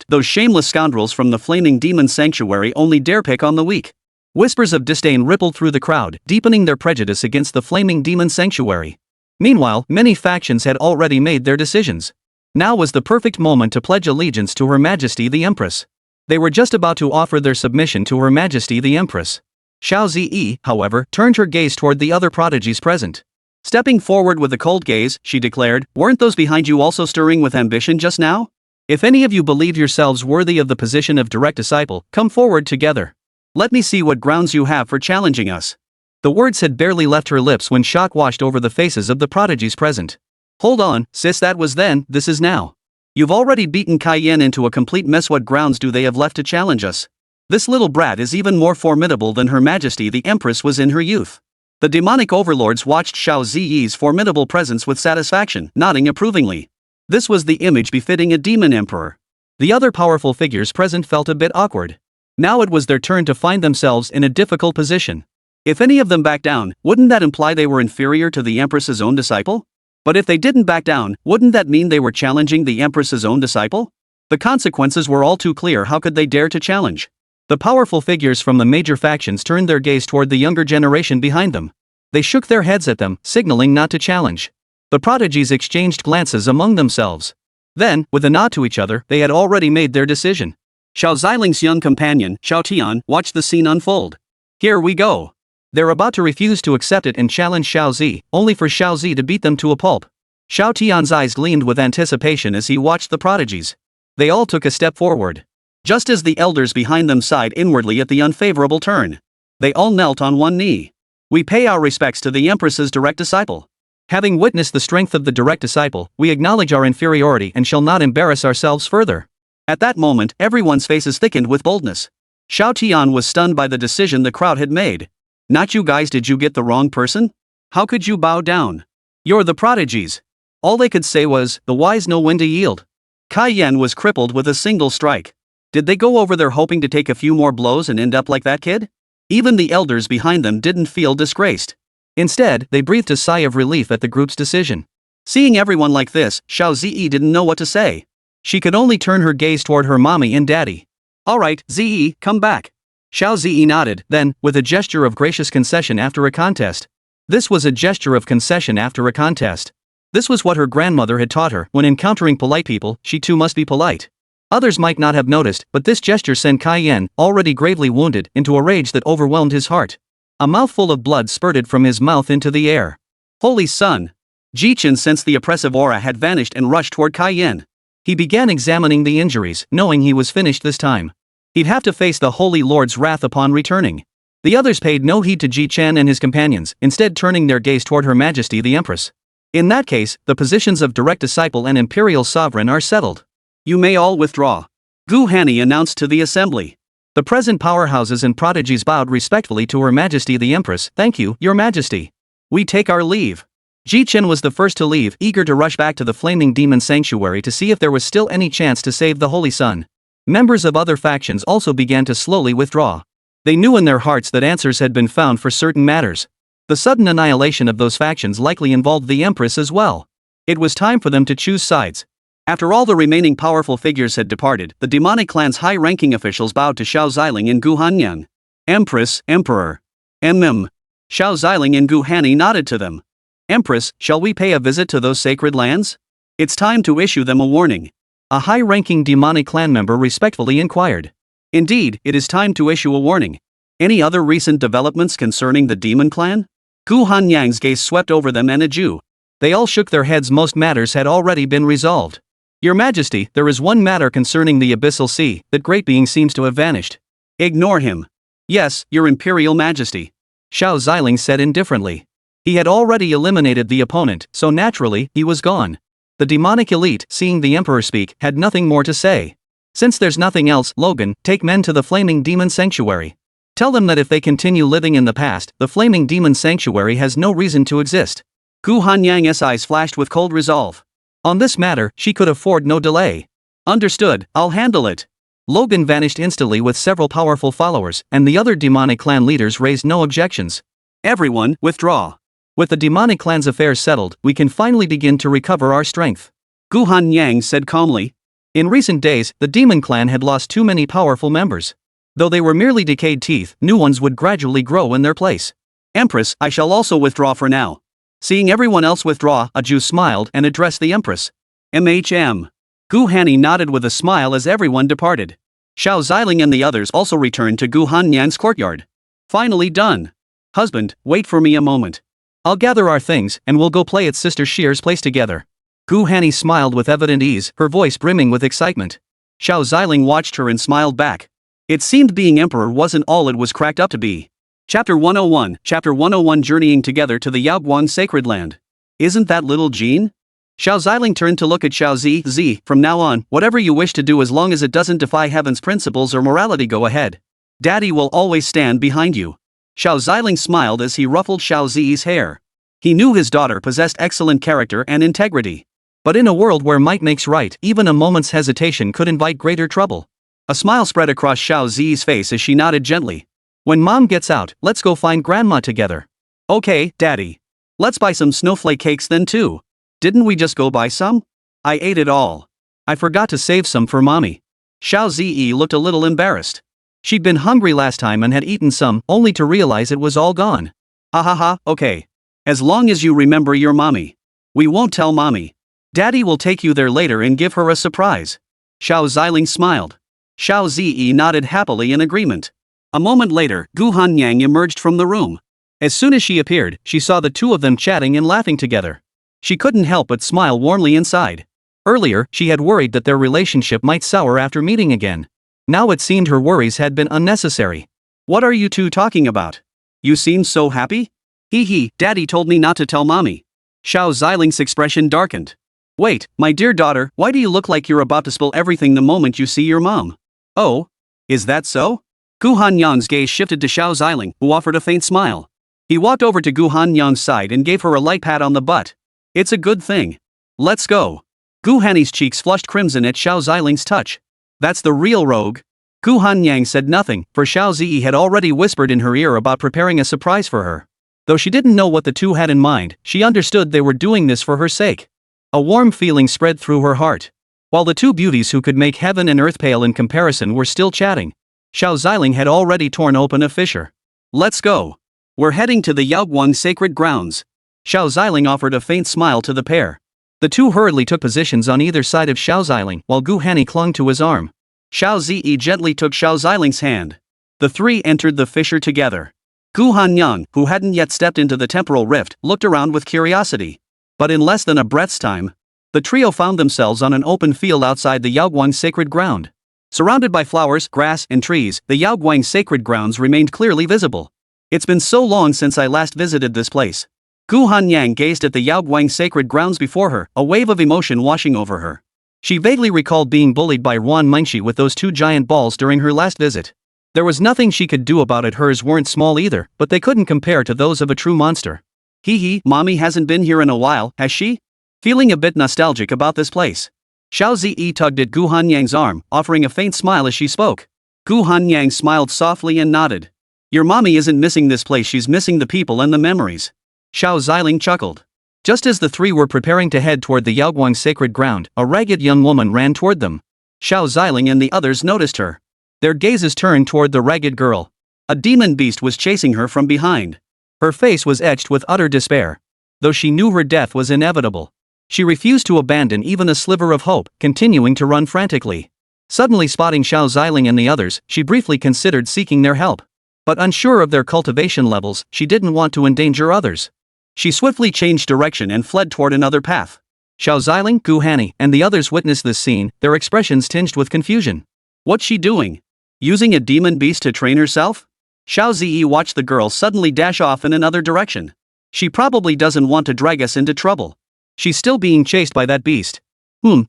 Speaker 2: Those shameless scoundrels from the flaming demon sanctuary only dare pick on the weak. Whispers of disdain rippled through the crowd, deepening their prejudice against the flaming demon sanctuary. Meanwhile, many factions had already made their decisions. Now was the perfect moment to pledge allegiance to Her Majesty the Empress. They were just about to offer their submission to Her Majesty the Empress. Xiao Zi, however, turned her gaze toward the other prodigies present. Stepping forward with a cold gaze, she declared, "Weren't those behind you also stirring with ambition just now? If any of you believe yourselves worthy of the position of direct disciple, come forward together. Let me see what grounds you have for challenging us." The words had barely left her lips when shock washed over the faces of the prodigies present. "Hold on, sis, that was then, this is now. You've already beaten Cayenne into a complete mess. What grounds do they have left to challenge us? This little brat is even more formidable than Her Majesty the Empress was in her youth." The demonic overlords watched Xiao Ziyi's formidable presence with satisfaction, nodding approvingly. This was the image befitting a demon emperor. The other powerful figures present felt a bit awkward. Now it was their turn to find themselves in a difficult position. If any of them backed down, wouldn't that imply they were inferior to the Empress's own disciple? But if they didn't back down, wouldn't that mean they were challenging the Empress's own disciple? The consequences were all too clear. How could they dare to challenge? The powerful figures from the major factions turned their gaze toward the younger generation behind them. They shook their heads at them, signaling not to challenge. The prodigies exchanged glances among themselves. Then, with a nod to each other, they had already made their decision. Xiao Ziling's young companion, Xiao Tian, watched the scene unfold. Here we go. They're about to refuse to accept it and challenge Xiao Zi, only for Xiao Zi to beat them to a pulp. Xiao Tian's eyes gleamed with anticipation as he watched the prodigies. They all took a step forward. Just as the elders behind them sighed inwardly at the unfavorable turn. They all knelt on one knee. "We pay our respects to the Empress's direct disciple. Having witnessed the strength of the direct disciple, we acknowledge our inferiority and shall not embarrass ourselves further." At that moment, everyone's faces thickened with boldness. Xiao Tian was stunned by the decision the crowd had made. "Not you guys, did you get the wrong person? How could you bow down? You're the prodigies." All they could say was, "The wise know when to yield." Cayenne was crippled with a single strike. Did they go over there hoping to take a few more blows and end up like that kid? Even the elders behind them didn't feel disgraced. Instead, they breathed a sigh of relief at the group's decision. Seeing everyone like this, Xiao Ziyi didn't know what to say. She could only turn her gaze toward her mommy and daddy. "All right, Ziyi, come back." Xiao Ziyi nodded, then, with a gesture of gracious concession after a contest. This was a gesture of concession after a contest. This was what her grandmother had taught her: when encountering polite people, she too must be polite. Others might not have noticed, but this gesture sent Cayenne, already gravely wounded, into a rage that overwhelmed his heart. A mouthful of blood spurted from his mouth into the air. Holy sun! Jichen sensed the oppressive aura had vanished and rushed toward Cayenne. He began examining the injuries, knowing he was finished this time. He'd have to face the Holy Lord's wrath upon returning. The others paid no heed to Jichen and his companions, instead turning their gaze toward Her Majesty the Empress. In that case, the positions of direct disciple and imperial sovereign are settled. "You may all withdraw," Gu Hanni announced to the assembly. The present powerhouses and prodigies bowed respectfully to Her Majesty the Empress. "Thank you, Your Majesty. We take our leave." Jichen was the first to leave, eager to rush back to the flaming demon sanctuary to see if there was still any chance to save the Holy Sun. Members of other factions also began to slowly withdraw. They knew in their hearts that answers had been found for certain matters. The sudden annihilation of those factions likely involved the Empress as well. It was time for them to choose sides. After all the remaining powerful figures had departed, the demonic clan's high-ranking officials bowed to Xiao Ziling and Gu Hanyang. "Empress, Emperor." Xiao Ziling and Gu Hanni nodded to them. "Empress, shall we pay a visit to those sacred lands? It's time to issue them a warning." A high-ranking demonic clan member respectfully inquired. "Indeed, it is time to issue a warning. Any other recent developments concerning the demon clan?" Gu Hanyang's gaze swept over them and Aju. They all shook their heads. Most matters had already been resolved. "Your Majesty, there is one matter concerning the Abyssal Sea. That great being seems to have vanished." "Ignore him." "Yes, Your Imperial Majesty," Xiao Ziling said indifferently. He had already eliminated the opponent, so naturally, he was gone. The demonic elite, seeing the Emperor speak, had nothing more to say. "Since there's nothing else, Logan, take men to the Flaming Demon Sanctuary. Tell them that if they continue living in the past, the Flaming Demon Sanctuary has no reason to exist." Gu Hanyang's eyes flashed with cold resolve. On this matter, she could afford no delay. "Understood, I'll handle it." Logan vanished instantly with several powerful followers, and the other demonic clan leaders raised no objections. "Everyone, withdraw. With the demonic clan's affairs settled, we can finally begin to recover our strength," Gu Hanyang said calmly. In recent days, the demon clan had lost too many powerful members. Though they were merely decayed teeth, new ones would gradually grow in their place. "Empress, I shall also withdraw for now." Seeing everyone else withdraw, Aju smiled and addressed the Empress. Gu Hanni nodded with a smile as everyone departed. Xiao Ziling and the others also returned to Gu Hanyang's courtyard. "Finally done. Husband, wait for me a moment.
Speaker 1: I'll gather our things and we'll go play at Sister Shear's place together. Gu Hanny smiled with evident ease, her voice brimming with excitement. Xiao Ziling watched her and smiled back. It seemed being emperor wasn't all it was cracked up to be. Chapter 101 Journeying together to the Yaoguang Sacred Land. Isn't that little Jean? Xiao Ziling turned to look at Xiao Zi. From now on, whatever you wish to do as long as it doesn't defy heaven's principles or morality, go ahead. Daddy will always stand behind you. Xiao Ziling smiled as he ruffled Xiao Zi's hair. He knew his daughter possessed excellent character and integrity. But in a world where might makes right, even a moment's hesitation could invite greater trouble. A smile spread across Xiao Zi's face as she nodded gently. When Mom gets out, let's go find Grandma together. Okay, Daddy. Let's buy some snowflake cakes then too. Didn't we just go buy some? I ate it all. I forgot to save some for Mommy. Xiao Zi looked a little embarrassed. She'd been hungry last time and had eaten some, only to realize it was all gone. Ha, okay. As long as you remember your mommy. We won't tell Mommy. Daddy will take you there later and give her a surprise. Xiao Ziling smiled. Xiao Zi nodded happily in agreement. A moment later, Gu Hanyang emerged from the room. As soon as she appeared, she saw the two of them chatting and laughing together. She couldn't help but smile warmly inside. Earlier, she had worried that their relationship might sour after meeting again. Now it seemed her worries had been unnecessary. What are you two talking about? You seem so happy? Hee, Daddy told me not to tell Mommy. Xiao Ziling's expression darkened. Wait, my dear daughter, why do you look like you're about to spill everything the moment you see your mom? Oh? Is that so? Gu Hanyang's gaze shifted to Xiao Ziling, who offered a faint smile. He walked over to Gu Hanyang's side and gave her a light pat on the butt. It's a good thing. Let's go. Gu Hanny's cheeks flushed crimson at Xiao Ziling's touch. That's the real rogue. Gu Hanyang said nothing, for Xiao Zi had already whispered in her ear about preparing a surprise for her. Though she didn't know what the two had in mind, she understood they were doing this for her sake. A warm feeling spread through her heart. While the two beauties who could make heaven and earth pale in comparison were still chatting, Xiao Ziling had already torn open a fissure. Let's go. We're heading to the Yaoguang sacred grounds. Xiao Ziling offered a faint smile to the pair. The two hurriedly took positions on either side of Xiao Ziling while Gu Hanny clung to his arm. Xiao Zi gently took Xiao Ziling's hand. The three entered the fissure together. Gu Hanyang, who hadn't yet stepped into the temporal rift, looked around with curiosity. But in less than a breath's time, the trio found themselves on an open field outside the Yaoguang sacred ground. Surrounded by flowers, grass, and trees, the Yaoguang sacred grounds remained clearly visible. It's been so long since I last visited this place. Gu Hanyang gazed at the Yaoguang sacred grounds before her, a wave of emotion washing over her. She vaguely recalled being bullied by Yuan Mengshi with those two giant balls during her last visit. There was nothing she could do about it. Hers weren't small either, but they couldn't compare to those of a true monster. Hee, Mommy hasn't been here in a while, has she? Feeling a bit nostalgic about this place. Xiao Zi tugged at Gu Hanyang's arm, offering a faint smile as she spoke. Gu Hanyang smiled softly and nodded. Your mommy isn't missing this place, she's missing the people and the memories. Xiao Ziling chuckled. Just as the three were preparing to head toward the Yaoguang sacred ground, a ragged young woman ran toward them. Xiao Ziling and the others noticed her. Their gazes turned toward the ragged girl. A demon beast was chasing her from behind. Her face was etched with utter despair. Though she knew her death was inevitable, she refused to abandon even a sliver of hope, continuing to run frantically. Suddenly spotting Xiao Ziling and the others, she briefly considered seeking their help. But unsure of their cultivation levels, she didn't want to endanger others. She swiftly changed direction and fled toward another path. Xiao Ziling, Gu Hanny, and the others witnessed this scene, their expressions tinged with confusion. What's she doing? Using a demon beast to train herself? Xiao Zi watched the girl suddenly dash off in another direction. She probably doesn't want to drag us into trouble. She's still being chased by that beast.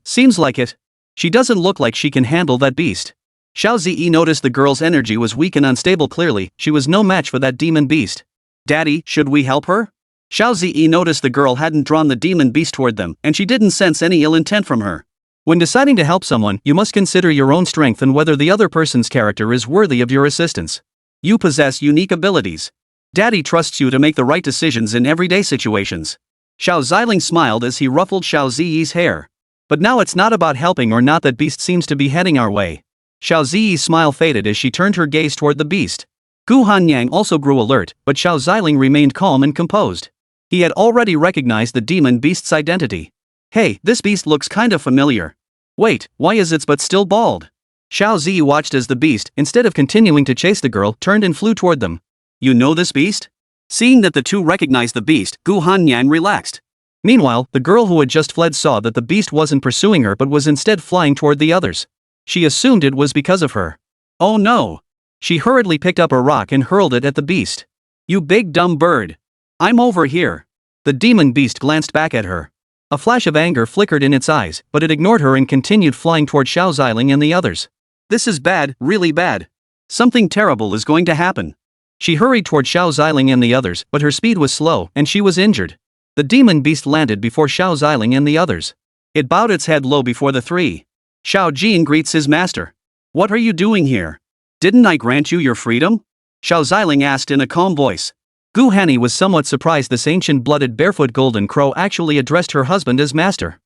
Speaker 1: Seems like it. She doesn't look like she can handle that beast. Xiao Zi noticed the girl's energy was weak and unstable. Clearly, she was no match for that demon beast. Daddy, should we help her? Xiao Zi noticed the girl hadn't drawn the demon beast toward them, and she didn't sense any ill intent from her. When deciding to help someone, you must consider your own strength and whether the other person's character is worthy of your assistance. You possess unique abilities. Daddy trusts you to make the right decisions in everyday situations. Xiao Ziling smiled as he ruffled Xiao Zi's hair. But now it's not about helping or not, that beast seems to be heading our way. Xiao Zi's smile faded as she turned her gaze toward the beast. Gu Hanyang also grew alert, but Xiao Ziling remained calm and composed. He had already recognized the demon beast's identity. Hey, this beast looks kind of familiar. Wait, why is its butt still bald? Xiao Zi watched as the beast, instead of continuing to chase the girl, turned and flew toward them. You know this beast?
Speaker 2: Seeing that the two recognized the beast, Gu Hanyang relaxed.
Speaker 1: Meanwhile, the girl who had just fled saw that the beast wasn't pursuing her but was instead flying toward the others. She assumed it was because of her.
Speaker 2: Oh no!
Speaker 1: She hurriedly picked up a rock and hurled it at the beast.
Speaker 2: You big dumb bird! I'm over here!
Speaker 1: The demon beast glanced back at her. A flash of anger flickered in its eyes, but it ignored her and continued flying toward Xiao Ziling and the others.
Speaker 2: This is bad, really bad. Something terrible is going to happen.
Speaker 1: She hurried toward Xiao Ziling and the others, but her speed was slow and she was injured. The demon beast landed before Xiao Ziling and the others.
Speaker 2: It bowed its head low before the three. Xiao Jin greets his master. What are you doing here? Didn't I grant you your freedom? Xiao Ziling asked in a calm voice.
Speaker 1: Gu Hanni was somewhat surprised this ancient-blooded barefoot golden crow actually addressed her husband as master.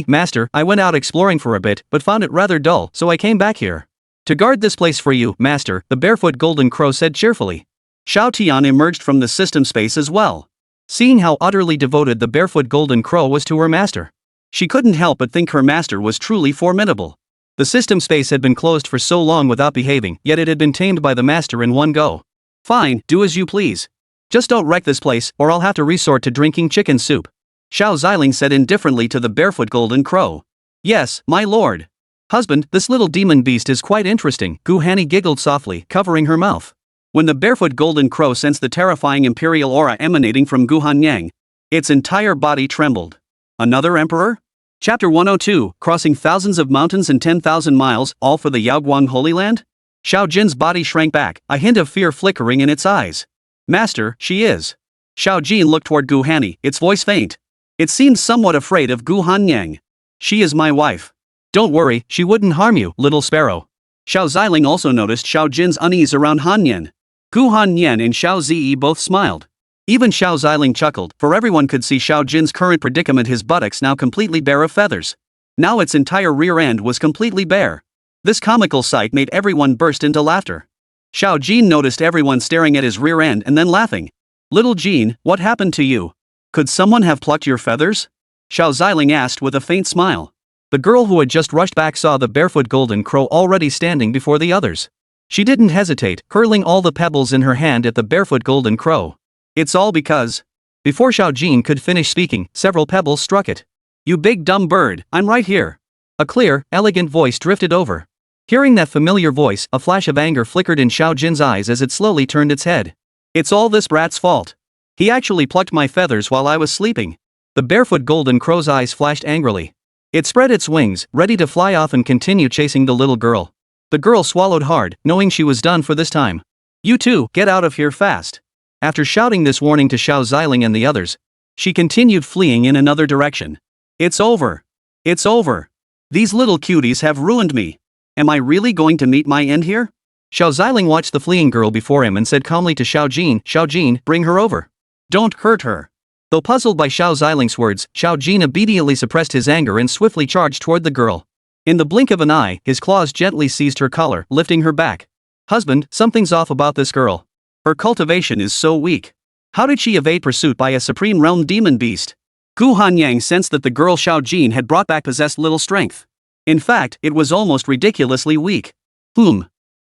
Speaker 1: Master, I went out exploring for a bit but found it rather dull, so I came back here. To guard this place for you, master, the barefoot golden crow said cheerfully.
Speaker 2: Xiao Tian emerged from the system space as well.
Speaker 1: Seeing how utterly devoted the barefoot golden crow was to her master,
Speaker 2: she couldn't help but think her master was truly formidable.
Speaker 1: The system space had been closed for so long without behaving, yet it had been tamed by the master in one go.
Speaker 2: Fine, do as you please.
Speaker 1: Just don't wreck this place, or I'll have to resort to drinking chicken soup.
Speaker 2: Xiao Ziling said indifferently to the barefoot golden crow.
Speaker 1: Yes, my lord. Husband, this little demon beast is quite interesting, Gu Hanni giggled softly, covering her mouth.
Speaker 2: When the barefoot golden crow sensed the terrifying imperial aura emanating from Gu Hanyang, its entire body trembled. Another emperor? Chapter 102, Crossing thousands of mountains and 10,000 miles, all for the Yaoguang Holy Land? Xiao Jin's body shrank back, a hint of fear flickering in its eyes. Master, she is. Xiao Jin looked toward Gu Hanni, its voice faint. It seemed somewhat afraid of Gu Hanyang. She is my wife.
Speaker 1: Don't worry, she wouldn't harm you, little sparrow.
Speaker 2: Xiao Ziling also noticed Xiao Jin's unease around Hanyan. Gu Hanyan and Xiao Zi both smiled. Even Xiao Ziling chuckled, for everyone could see Xiao Jin's current predicament, his buttocks now completely bare of feathers. Now its entire rear end was completely bare. This comical sight made everyone burst into laughter. Xiao Jin noticed everyone staring at his rear end and then laughing. Little Jin, what happened to you? Could someone have plucked your feathers? Xiao Ziling asked with a faint smile.
Speaker 1: The girl who had just rushed back saw the barefoot golden crow already standing before the others. She didn't hesitate, hurling all the pebbles in her hand at the barefoot golden crow.
Speaker 2: It's all because.
Speaker 1: Before Xiao Jin could finish speaking, several pebbles struck it.
Speaker 2: You big dumb bird, I'm right here.
Speaker 1: A clear, elegant voice drifted over. Hearing that familiar voice, a flash of anger flickered in Xiao Jin's eyes as it slowly turned its head.
Speaker 2: It's all this brat's fault. He actually plucked my feathers while I was sleeping.
Speaker 1: The barefoot golden crow's eyes flashed angrily. It spread its wings, ready to fly off and continue chasing the little girl. The girl swallowed hard, knowing she was done for this time. You two, get out of here fast. After shouting this warning to Xiao Ziling and the others, she continued fleeing in another direction. It's over. It's over. These little cuties have ruined me. Am I really going to meet my end here? Xiao Ziling watched the fleeing girl before him and said calmly to Xiao Jin, bring her over. Don't hurt her. Though puzzled by Xiao Ziling's words, Xiao Jin obediently suppressed his anger and swiftly charged toward the girl. In the blink of an eye, his claws gently seized her collar, lifting her back. Husband, something's off about this girl. Her cultivation is so weak. How did she evade pursuit by a supreme realm demon beast? Gu Hanyang sensed that the girl Xiao Jin had brought back possessed little strength. In fact, it was almost ridiculously weak.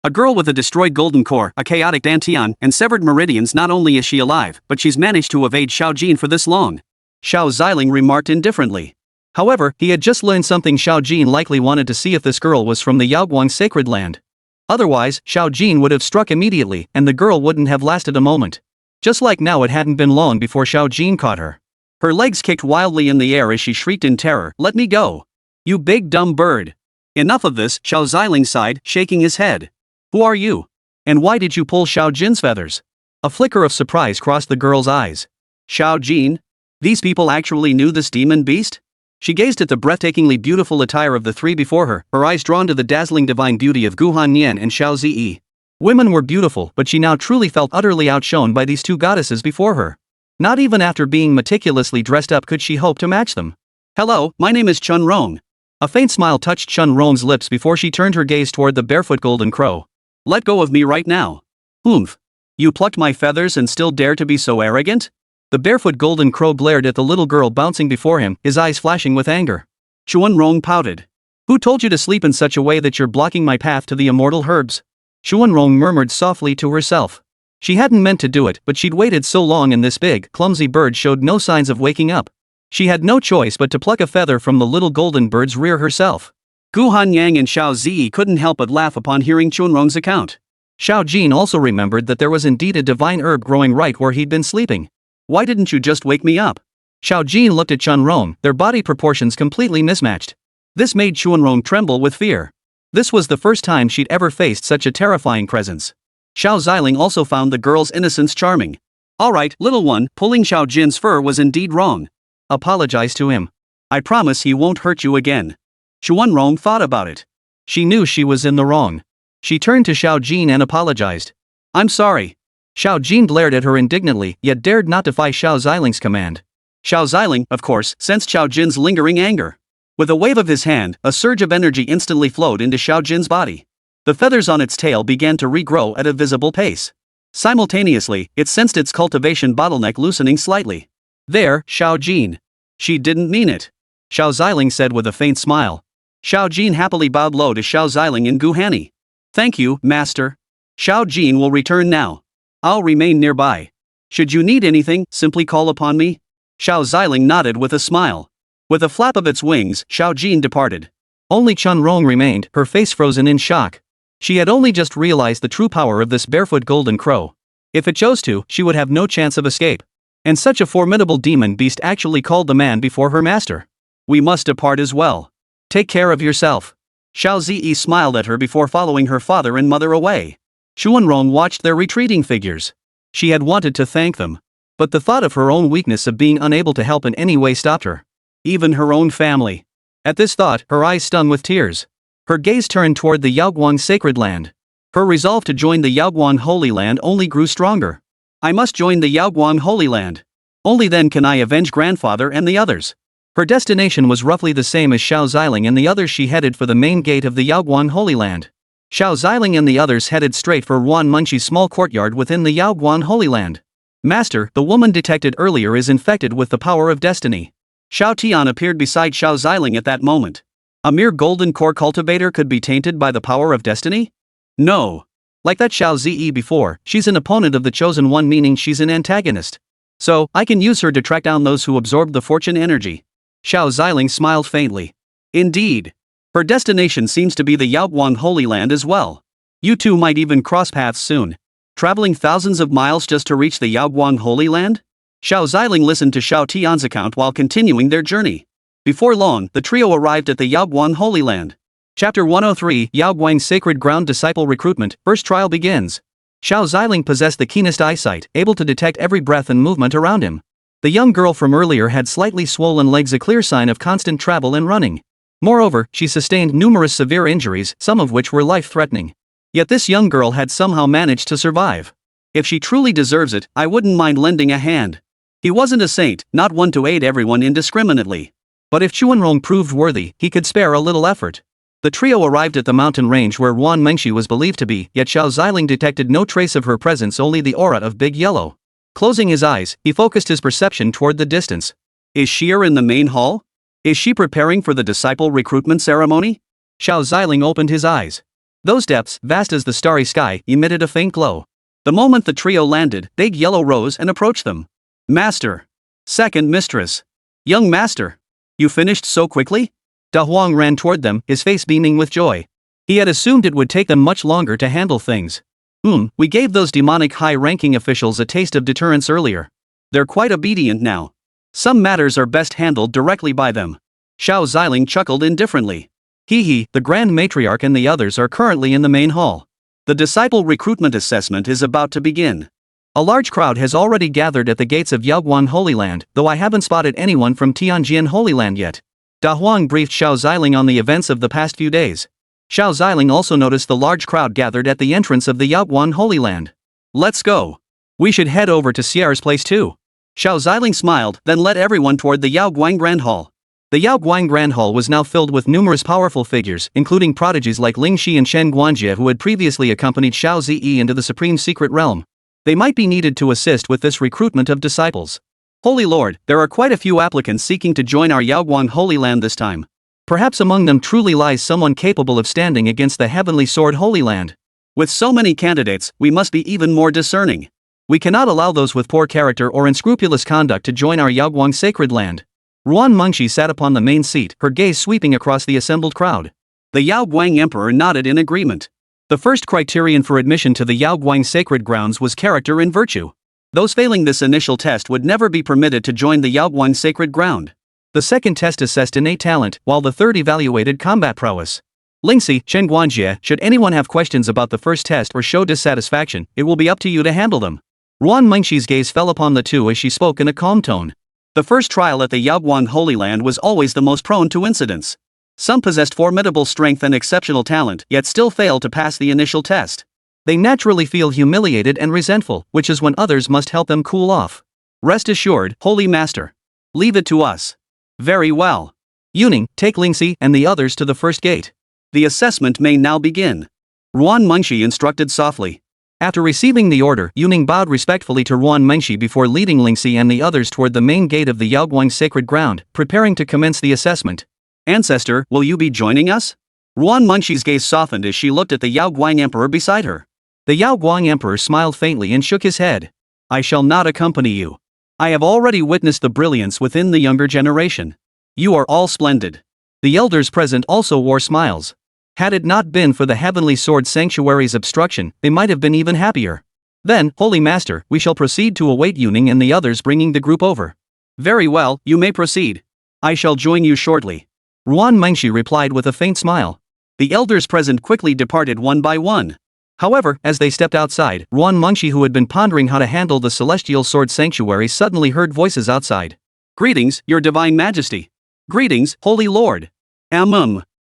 Speaker 1: A girl with a destroyed golden core, a chaotic dantian, and severed meridians. Not only is she alive, but she's managed to evade Xiao Jin for this long. Xiao Ziling remarked indifferently. However, he had just learned something. Xiao Jin likely wanted to see if this girl was from the Yaoguang sacred land. Otherwise, Xiao Jin would have struck immediately, and the girl wouldn't have lasted a moment. Just like now, it hadn't been long before Xiao Jin caught her. Her legs kicked wildly in the air as she shrieked in terror, "Let me go! You big dumb bird!" Enough of this, Xiao Ziling sighed, shaking his head. Who are you? And why did you pull Xiao Jin's feathers? A flicker of surprise crossed the girl's eyes. Xiao Jin? These people actually knew this demon beast? She gazed at the breathtakingly beautiful attire of the three before her, her eyes drawn to the dazzling divine beauty of Gu Hanyan and Xiao Zi. Women were beautiful, but she now truly felt utterly outshone by these two goddesses before her. Not even after being meticulously dressed up could she hope to match them. Hello, my name is Chun Rong. A faint smile touched Chun Rong's lips before she turned her gaze toward the barefoot golden crow. Let go of me right now. You plucked my feathers and still dare to be so arrogant? The barefoot golden crow glared at the little girl bouncing before him, his eyes flashing with anger. Chun Rong pouted. Who told you to sleep in such a way that you're blocking my path to the immortal herbs? Chun Rong murmured softly to herself. She hadn't meant to do it, but she'd waited so long and this big, clumsy bird showed no signs of waking up. She had no choice but to pluck a feather from the little golden bird's rear herself.
Speaker 2: Gu Hanyang and Xiao Ziyi couldn't help but laugh upon hearing Chunrong's account.
Speaker 1: Xiao Jin also remembered that there was indeed a divine herb growing right where he'd been sleeping.
Speaker 2: Why didn't you just wake me up?
Speaker 1: Xiao Jin looked at Chunrong, their body proportions completely mismatched. This made Chunrong tremble with fear. This was the first time she'd ever faced such a terrifying presence. Xiao Ziling also found the girl's innocence charming.
Speaker 2: Alright, little one, pulling Xiao Jin's fur was indeed wrong.
Speaker 1: Apologize to him.
Speaker 2: I promise he won't hurt you again. Chunrong thought about it.
Speaker 1: She knew she was in the wrong. She turned to Xiao Jin and apologized.
Speaker 2: I'm sorry.
Speaker 1: Xiao Jin glared at her indignantly, yet dared not defy Xiao Ziling's command.
Speaker 2: Xiao Ziling, of course, sensed Xiao Jin's lingering anger. With a wave of his hand, a surge of energy instantly flowed into Xiao Jin's body. The feathers on its tail began to regrow at a visible pace. Simultaneously, it sensed its cultivation bottleneck loosening slightly.
Speaker 1: There, Xiao Jin.
Speaker 2: She didn't mean it.
Speaker 1: Xiao Ziling said with a faint smile.
Speaker 2: Xiao Jin happily bowed low to Xiao Ziling in Guhani. Thank you, master. Xiao Jin will return now. I'll remain nearby. Should you need anything, simply call upon me. Xiao Ziling nodded with a smile. With a flap of its wings, Xiao Jin departed.
Speaker 1: Only Chunrong remained, her face frozen in shock. She had only just realized the true power of this barefoot golden crow. If it chose to, she would have no chance of escape. And such a formidable demon beast actually called the man before her master.
Speaker 2: We must depart as well.
Speaker 1: Take care of yourself.
Speaker 2: Xiao Ziyi smiled at her before following her father and mother away.
Speaker 1: Chunrong watched their retreating figures. She had wanted to thank them. But the thought of her own weakness of being unable to help in any way stopped her. Even her own family. At this thought, her eyes stung with tears. Her gaze turned toward the Yaoguang sacred land. Her resolve to join the Yaoguang Holy Land only grew stronger. I must join the Yaoguang Holy Land. Only then can I avenge grandfather and the others. Her destination was roughly the same as Xiao Ziling and the others. She headed for the main gate of the Yaoguang Holy Land. Xiao Ziling and the others headed straight for Wan Munchi's small courtyard within the Yaoguang Holy Land. Master, the woman detected earlier is infected with the power of destiny.
Speaker 2: Xiao Tian appeared beside Xiao Ziling at that moment. A mere golden core cultivator could be tainted by the power of destiny? No.
Speaker 1: Like that Xiao Ziyi before, she's an opponent of the chosen one, meaning she's an antagonist. So, I can use her to track down those who absorbed the fortune energy. Xiao Ziling smiled faintly.
Speaker 2: Indeed. Her destination seems to be the Yaoguang Holy Land as well. You two might even cross paths soon. Traveling thousands of miles just to reach the Yaoguang Holy Land? Xiao Ziling listened to Xiao Tian's account while continuing their journey. Before long, the trio arrived at the Yaoguang Holy Land.
Speaker 1: Chapter 103, Yaoguang Sacred Ground Disciple Recruitment, First Trial begins. Xiao Ziling possessed the keenest eyesight, able to detect every breath and movement around him. The young girl from earlier had slightly swollen legs, a clear sign of constant travel and running. Moreover, she sustained numerous severe injuries, some of which were life-threatening. Yet this young girl had somehow managed to survive. If she truly deserves it, I wouldn't mind lending a hand. He wasn't a saint, not one to aid everyone indiscriminately. But if Chunrong proved worthy, he could spare a little effort. The trio arrived at the mountain range where Wan Mengshi was believed to be, yet Xiao Ziling detected no trace of her presence, only the aura of Big Yellow. Closing his eyes, he focused his perception toward the distance.
Speaker 2: Is Sheer in the main hall? Is she preparing for the disciple recruitment ceremony?
Speaker 1: Xiao Ziling opened his eyes. Those depths, vast as the starry sky, emitted a faint glow.
Speaker 2: The moment the trio landed, Big Yellow rose and approached them. Master. Second mistress. Young master. You finished so quickly?
Speaker 1: Da Huang ran toward them, his face beaming with joy. He had assumed it would take them much longer to handle things. We gave those demonic high-ranking officials a taste of deterrence earlier.
Speaker 2: They're quite obedient now. Some matters are best handled directly by them.
Speaker 1: Xiao Ziling chuckled indifferently. The Grand Matriarch and the others are currently in the main hall.
Speaker 2: The disciple recruitment assessment is about to begin.
Speaker 1: A large crowd has already gathered at the gates of Yaoguang Holy Land, though I haven't spotted anyone from Tianjin Holy Land yet. Da Huang briefed Xiao Ziling on the events of the past few days. Xiao Ziling also noticed the large crowd gathered at the entrance of the Yaoguang Holy Land.
Speaker 2: Let's go.
Speaker 1: We should head over to Sierra's place too.
Speaker 2: Xiao Ziling smiled, then led everyone toward the Yaoguang Grand Hall.
Speaker 1: The Yaoguang Grand Hall was now filled with numerous powerful figures, including prodigies like Ling Shi and Shen Guanjie, who had previously accompanied Xiao Ziyi into the Supreme Secret Realm. They might be needed to assist with this recruitment of disciples.
Speaker 2: Holy Lord, there are quite a few applicants seeking to join our Yaoguang Holy Land this time.
Speaker 1: Perhaps among them truly lies someone capable of standing against the Heavenly Sword Holy Land.
Speaker 2: With so many candidates, we must be even more discerning.
Speaker 1: We cannot allow those with poor character or unscrupulous conduct to join our Yaoguang sacred land. Ruan Mengshi sat upon the main seat, her gaze sweeping across the assembled crowd.
Speaker 2: The Yaoguang Emperor nodded in agreement.
Speaker 1: The first criterion for admission to the Yaoguang sacred grounds was character and virtue.
Speaker 2: Those failing this initial test would never be permitted to join the Yaoguang sacred ground.
Speaker 1: The second test assessed innate talent, while the third evaluated combat prowess. Lingxi, Chen Guanjie, should anyone have questions about the first test or show dissatisfaction, it will be up to you to handle them. Ruan Mengshi's gaze fell upon the two as she spoke in a calm tone.
Speaker 2: The first trial at the Yaoguang Holy Land was always the most prone to incidents. Some possessed formidable strength and exceptional talent, yet still failed to pass the initial test.
Speaker 1: They naturally feel humiliated and resentful, which is when others must help them cool off.
Speaker 2: Rest assured, Holy Master. Leave it to us. Very well.
Speaker 1: Yuning, take Lingxi and the others to the first gate.
Speaker 2: The assessment may now begin. Ruan Mengshi instructed softly.
Speaker 1: After receiving the order, Yuning bowed respectfully to Ruan Mengshi before leading Lingxi and the others toward the main gate of the Yaoguang sacred ground, preparing to commence the assessment.
Speaker 2: Ancestor, will you be joining us? Ruan Mengshi's gaze softened as she looked at the Yaoguang Emperor beside her.
Speaker 1: The Yaoguang Emperor smiled faintly and shook his head.
Speaker 2: I shall not accompany you. I have already witnessed the brilliance within the younger generation. You are all splendid.
Speaker 1: The elders present also wore smiles. Had it not been for the Heavenly Sword Sanctuary's obstruction, they might have been even happier. Then, Holy Master, we shall proceed to await Yuning and the others bringing the group over.
Speaker 2: Very well, you may proceed. I shall join you shortly.
Speaker 1: Ruan Mengshi replied with a faint smile.
Speaker 2: The elders present quickly departed one by one.
Speaker 1: However, as they stepped outside, Ruan Mengshi, who had been pondering how to handle the Celestial Sword Sanctuary, suddenly heard voices outside.
Speaker 2: Greetings, Your Divine Majesty. Greetings, Holy Lord.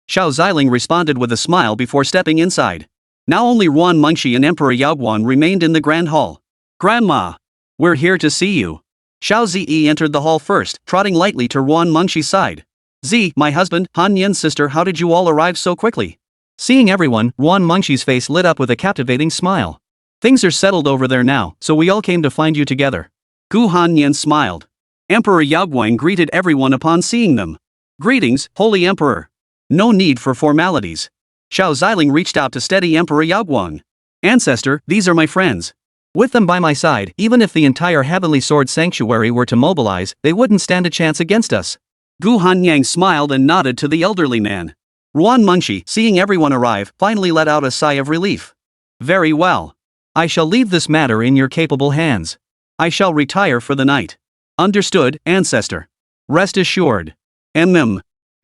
Speaker 2: Xiao Ziling responded with a smile before stepping inside. Now only Ruan Mengshi and Emperor Yaoguang remained in the Grand Hall. Grandma! We're here to see you. Xiao Ziyi entered the hall first, trotting lightly to Ruan Mengshi's side. Z, my husband, Han Yan's sister, how did you all arrive so quickly?
Speaker 1: Seeing everyone, Ruan Mengshi's face lit up with a captivating smile. Things are settled over there now, so we all came to find you together.
Speaker 2: Gu Han Yan smiled. Emperor Yaoguang greeted everyone upon seeing them. Greetings, Holy Emperor. No need for formalities. Xiao Ziling reached out to steady Emperor Yaoguang. Ancestor, these are my friends.
Speaker 1: With them by my side, even if the entire Heavenly Sword Sanctuary were to mobilize, they wouldn't stand a chance against us.
Speaker 2: Gu Hanyang smiled and nodded to the elderly man. Ruan Mengshi, seeing everyone arrive, finally let out a sigh of relief. Very well.
Speaker 1: I shall leave this matter in your capable hands.
Speaker 2: I shall retire for the night. Understood, Ancestor.
Speaker 1: Rest assured.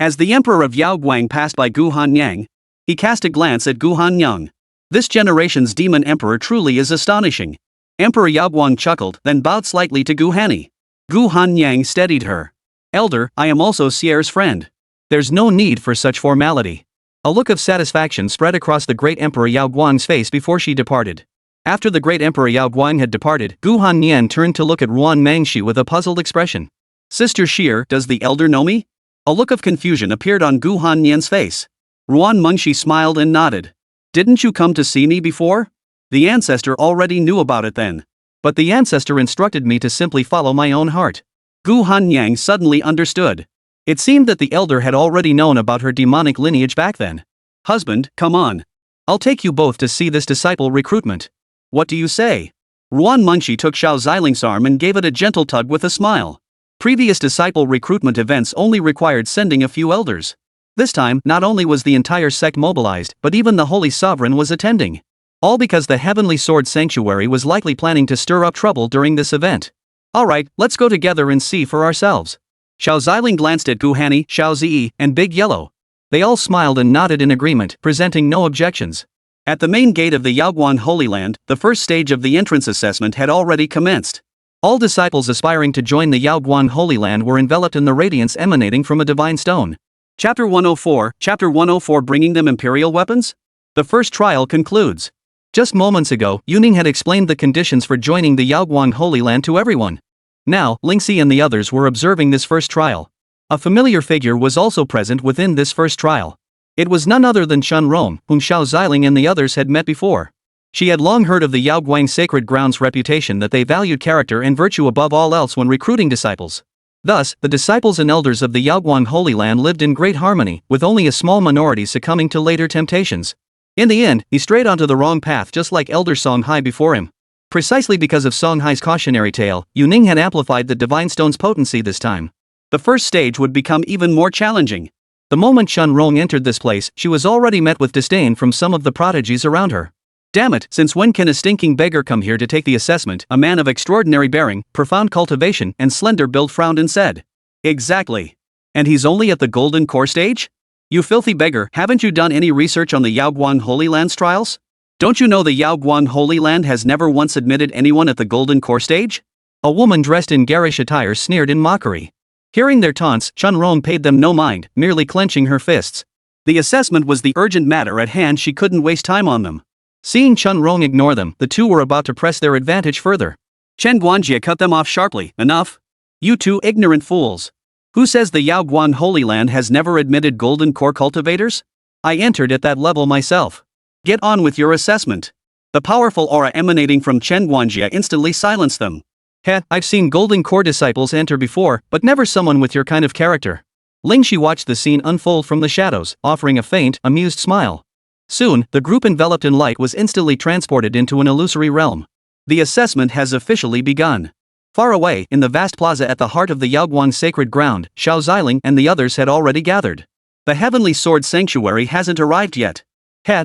Speaker 2: As the Emperor of Yaoguang passed by Gu Hanyang, he cast a glance at Gu Hanyang. This generation's demon emperor truly is astonishing. Emperor Yaoguang chuckled, then bowed slightly to Gu Hani. Gu Hanyang steadied her. Elder, I am also Sierra's friend.
Speaker 1: There's no need for such formality. A look of satisfaction spread across the great Emperor Yaoguang's face before she departed. After the great Emperor Yaoguang had departed, Gu Hanyang turned to look at Ruan Mengshi with a puzzled expression.
Speaker 2: Sister Sheer, does the elder know me? A look of confusion appeared on Gu Hanyang's face. Ruan Mengshi smiled and nodded. Didn't you come to see me before? The ancestor already knew about it then.
Speaker 1: But the ancestor instructed me to simply follow my own heart.
Speaker 2: Gu Hanyang suddenly understood.
Speaker 1: It seemed that the elder had already known about her demonic lineage back then.
Speaker 2: Husband, come on.
Speaker 1: I'll take you both to see this disciple recruitment.
Speaker 2: What do you say? Ruan Mengshi took Xiao Ziling's arm and gave it a gentle tug with a smile. Previous disciple recruitment events only required sending a few elders. This time, not only was the entire sect mobilized, but even the Holy Sovereign was attending. All because the Heavenly Sword Sanctuary was likely planning to stir up trouble during this event. Alright, let's go together and see for ourselves. Xiao Ziling glanced at Gu Hani, Xiao Ziyi, and Big Yellow. They all smiled and nodded in agreement, presenting no objections. At the main gate of the Yaoguang Holy Land, the first stage of the entrance assessment had already commenced. All disciples aspiring to join the Yaoguang Holy Land were enveloped in the radiance emanating from a divine stone. Chapter 104, bringing them imperial weapons? The first trial concludes. Just moments ago, Yuning had explained the conditions for joining the Yaoguang Holy Land to everyone. Now, Lingxi and the others were observing this first trial. A familiar figure was also present within this first trial. It was none other than Shun Rong, whom Xiao Ziling and the others had met before. She had long heard of the Yaoguang Sacred Ground's reputation that they valued character and virtue above all else when recruiting disciples. Thus, the disciples and elders of the Yaoguang Holy Land lived in great harmony, with only a small minority succumbing to later temptations.
Speaker 1: In the end, he strayed onto the wrong path just like Elder Songhai before him. Precisely because of Songhai's cautionary tale, Yuning had amplified the Divine Stone's potency this time.
Speaker 2: The first stage would become even more challenging.
Speaker 1: The moment Chun Rong entered this place, she was already met with disdain from some of the prodigies around her.
Speaker 2: Damn it, since when can a stinking beggar come here to take the assessment? A man of extraordinary bearing, profound cultivation, and slender build frowned and said. Exactly. And he's only at the golden core stage? You filthy beggar, haven't you done any research on the Yaoguang Holy Land's trials? Don't you know the Yaoguang Holy Land has never once admitted anyone at the golden core stage?
Speaker 1: A woman dressed in garish attire sneered in mockery. Hearing their taunts, Chun Rong paid them no mind, merely clenching her fists.
Speaker 2: The assessment was the urgent matter at hand, she couldn't waste time on them.
Speaker 1: Seeing Chun Rong ignore them, the two were about to press their advantage further.
Speaker 2: Chen Guanjie cut them off sharply. Enough. You two ignorant fools. Who says the Yaoguang Holy Land has never admitted golden core cultivators? I entered at that level myself. Get on with your assessment. The powerful aura emanating from Chen Guanjie instantly silenced them.
Speaker 1: Heh, I've seen golden core disciples enter before, but never someone with your kind of character. Ling Shi watched the scene unfold from the shadows, offering a faint, amused smile. Soon, the group enveloped in light was instantly transported into an illusory realm.
Speaker 2: The assessment has officially begun.
Speaker 1: Far away, in the vast plaza at the heart of the Yaoguang sacred ground, Xiao Ziling and the others had already gathered.
Speaker 2: The Heavenly Sword Sanctuary hasn't arrived yet.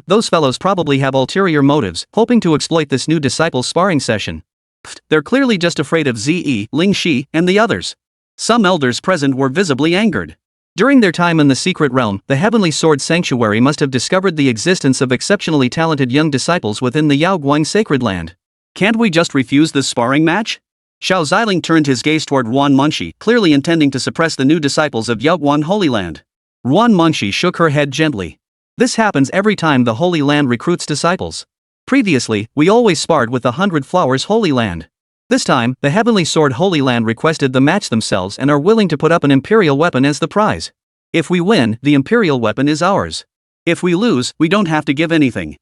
Speaker 1: Those fellows probably have ulterior motives, hoping to exploit this new disciples' sparring session.
Speaker 2: Pfft, they're clearly just afraid of Ze, Ling Shi, and the others. Some elders present were visibly angered.
Speaker 1: During their time in the secret realm, the Heavenly Sword Sanctuary must have discovered the existence of exceptionally talented young disciples within the Yaoguang sacred land.
Speaker 2: Can't we just refuse this sparring match? Xiao Ziling turned his gaze toward Ruan Munshi, clearly intending to suppress the new disciples of Yaoguang Holy Land.
Speaker 1: Ruan Munshi shook her head gently. This happens every time the Holy Land recruits disciples. Previously, we always sparred with the 100 Flowers Holy Land. This time, the Heavenly Sword Holy Land requested the match themselves and are willing to put up an Imperial weapon as the prize. If we win, the Imperial weapon is ours.
Speaker 2: If we lose, we don't have to give anything.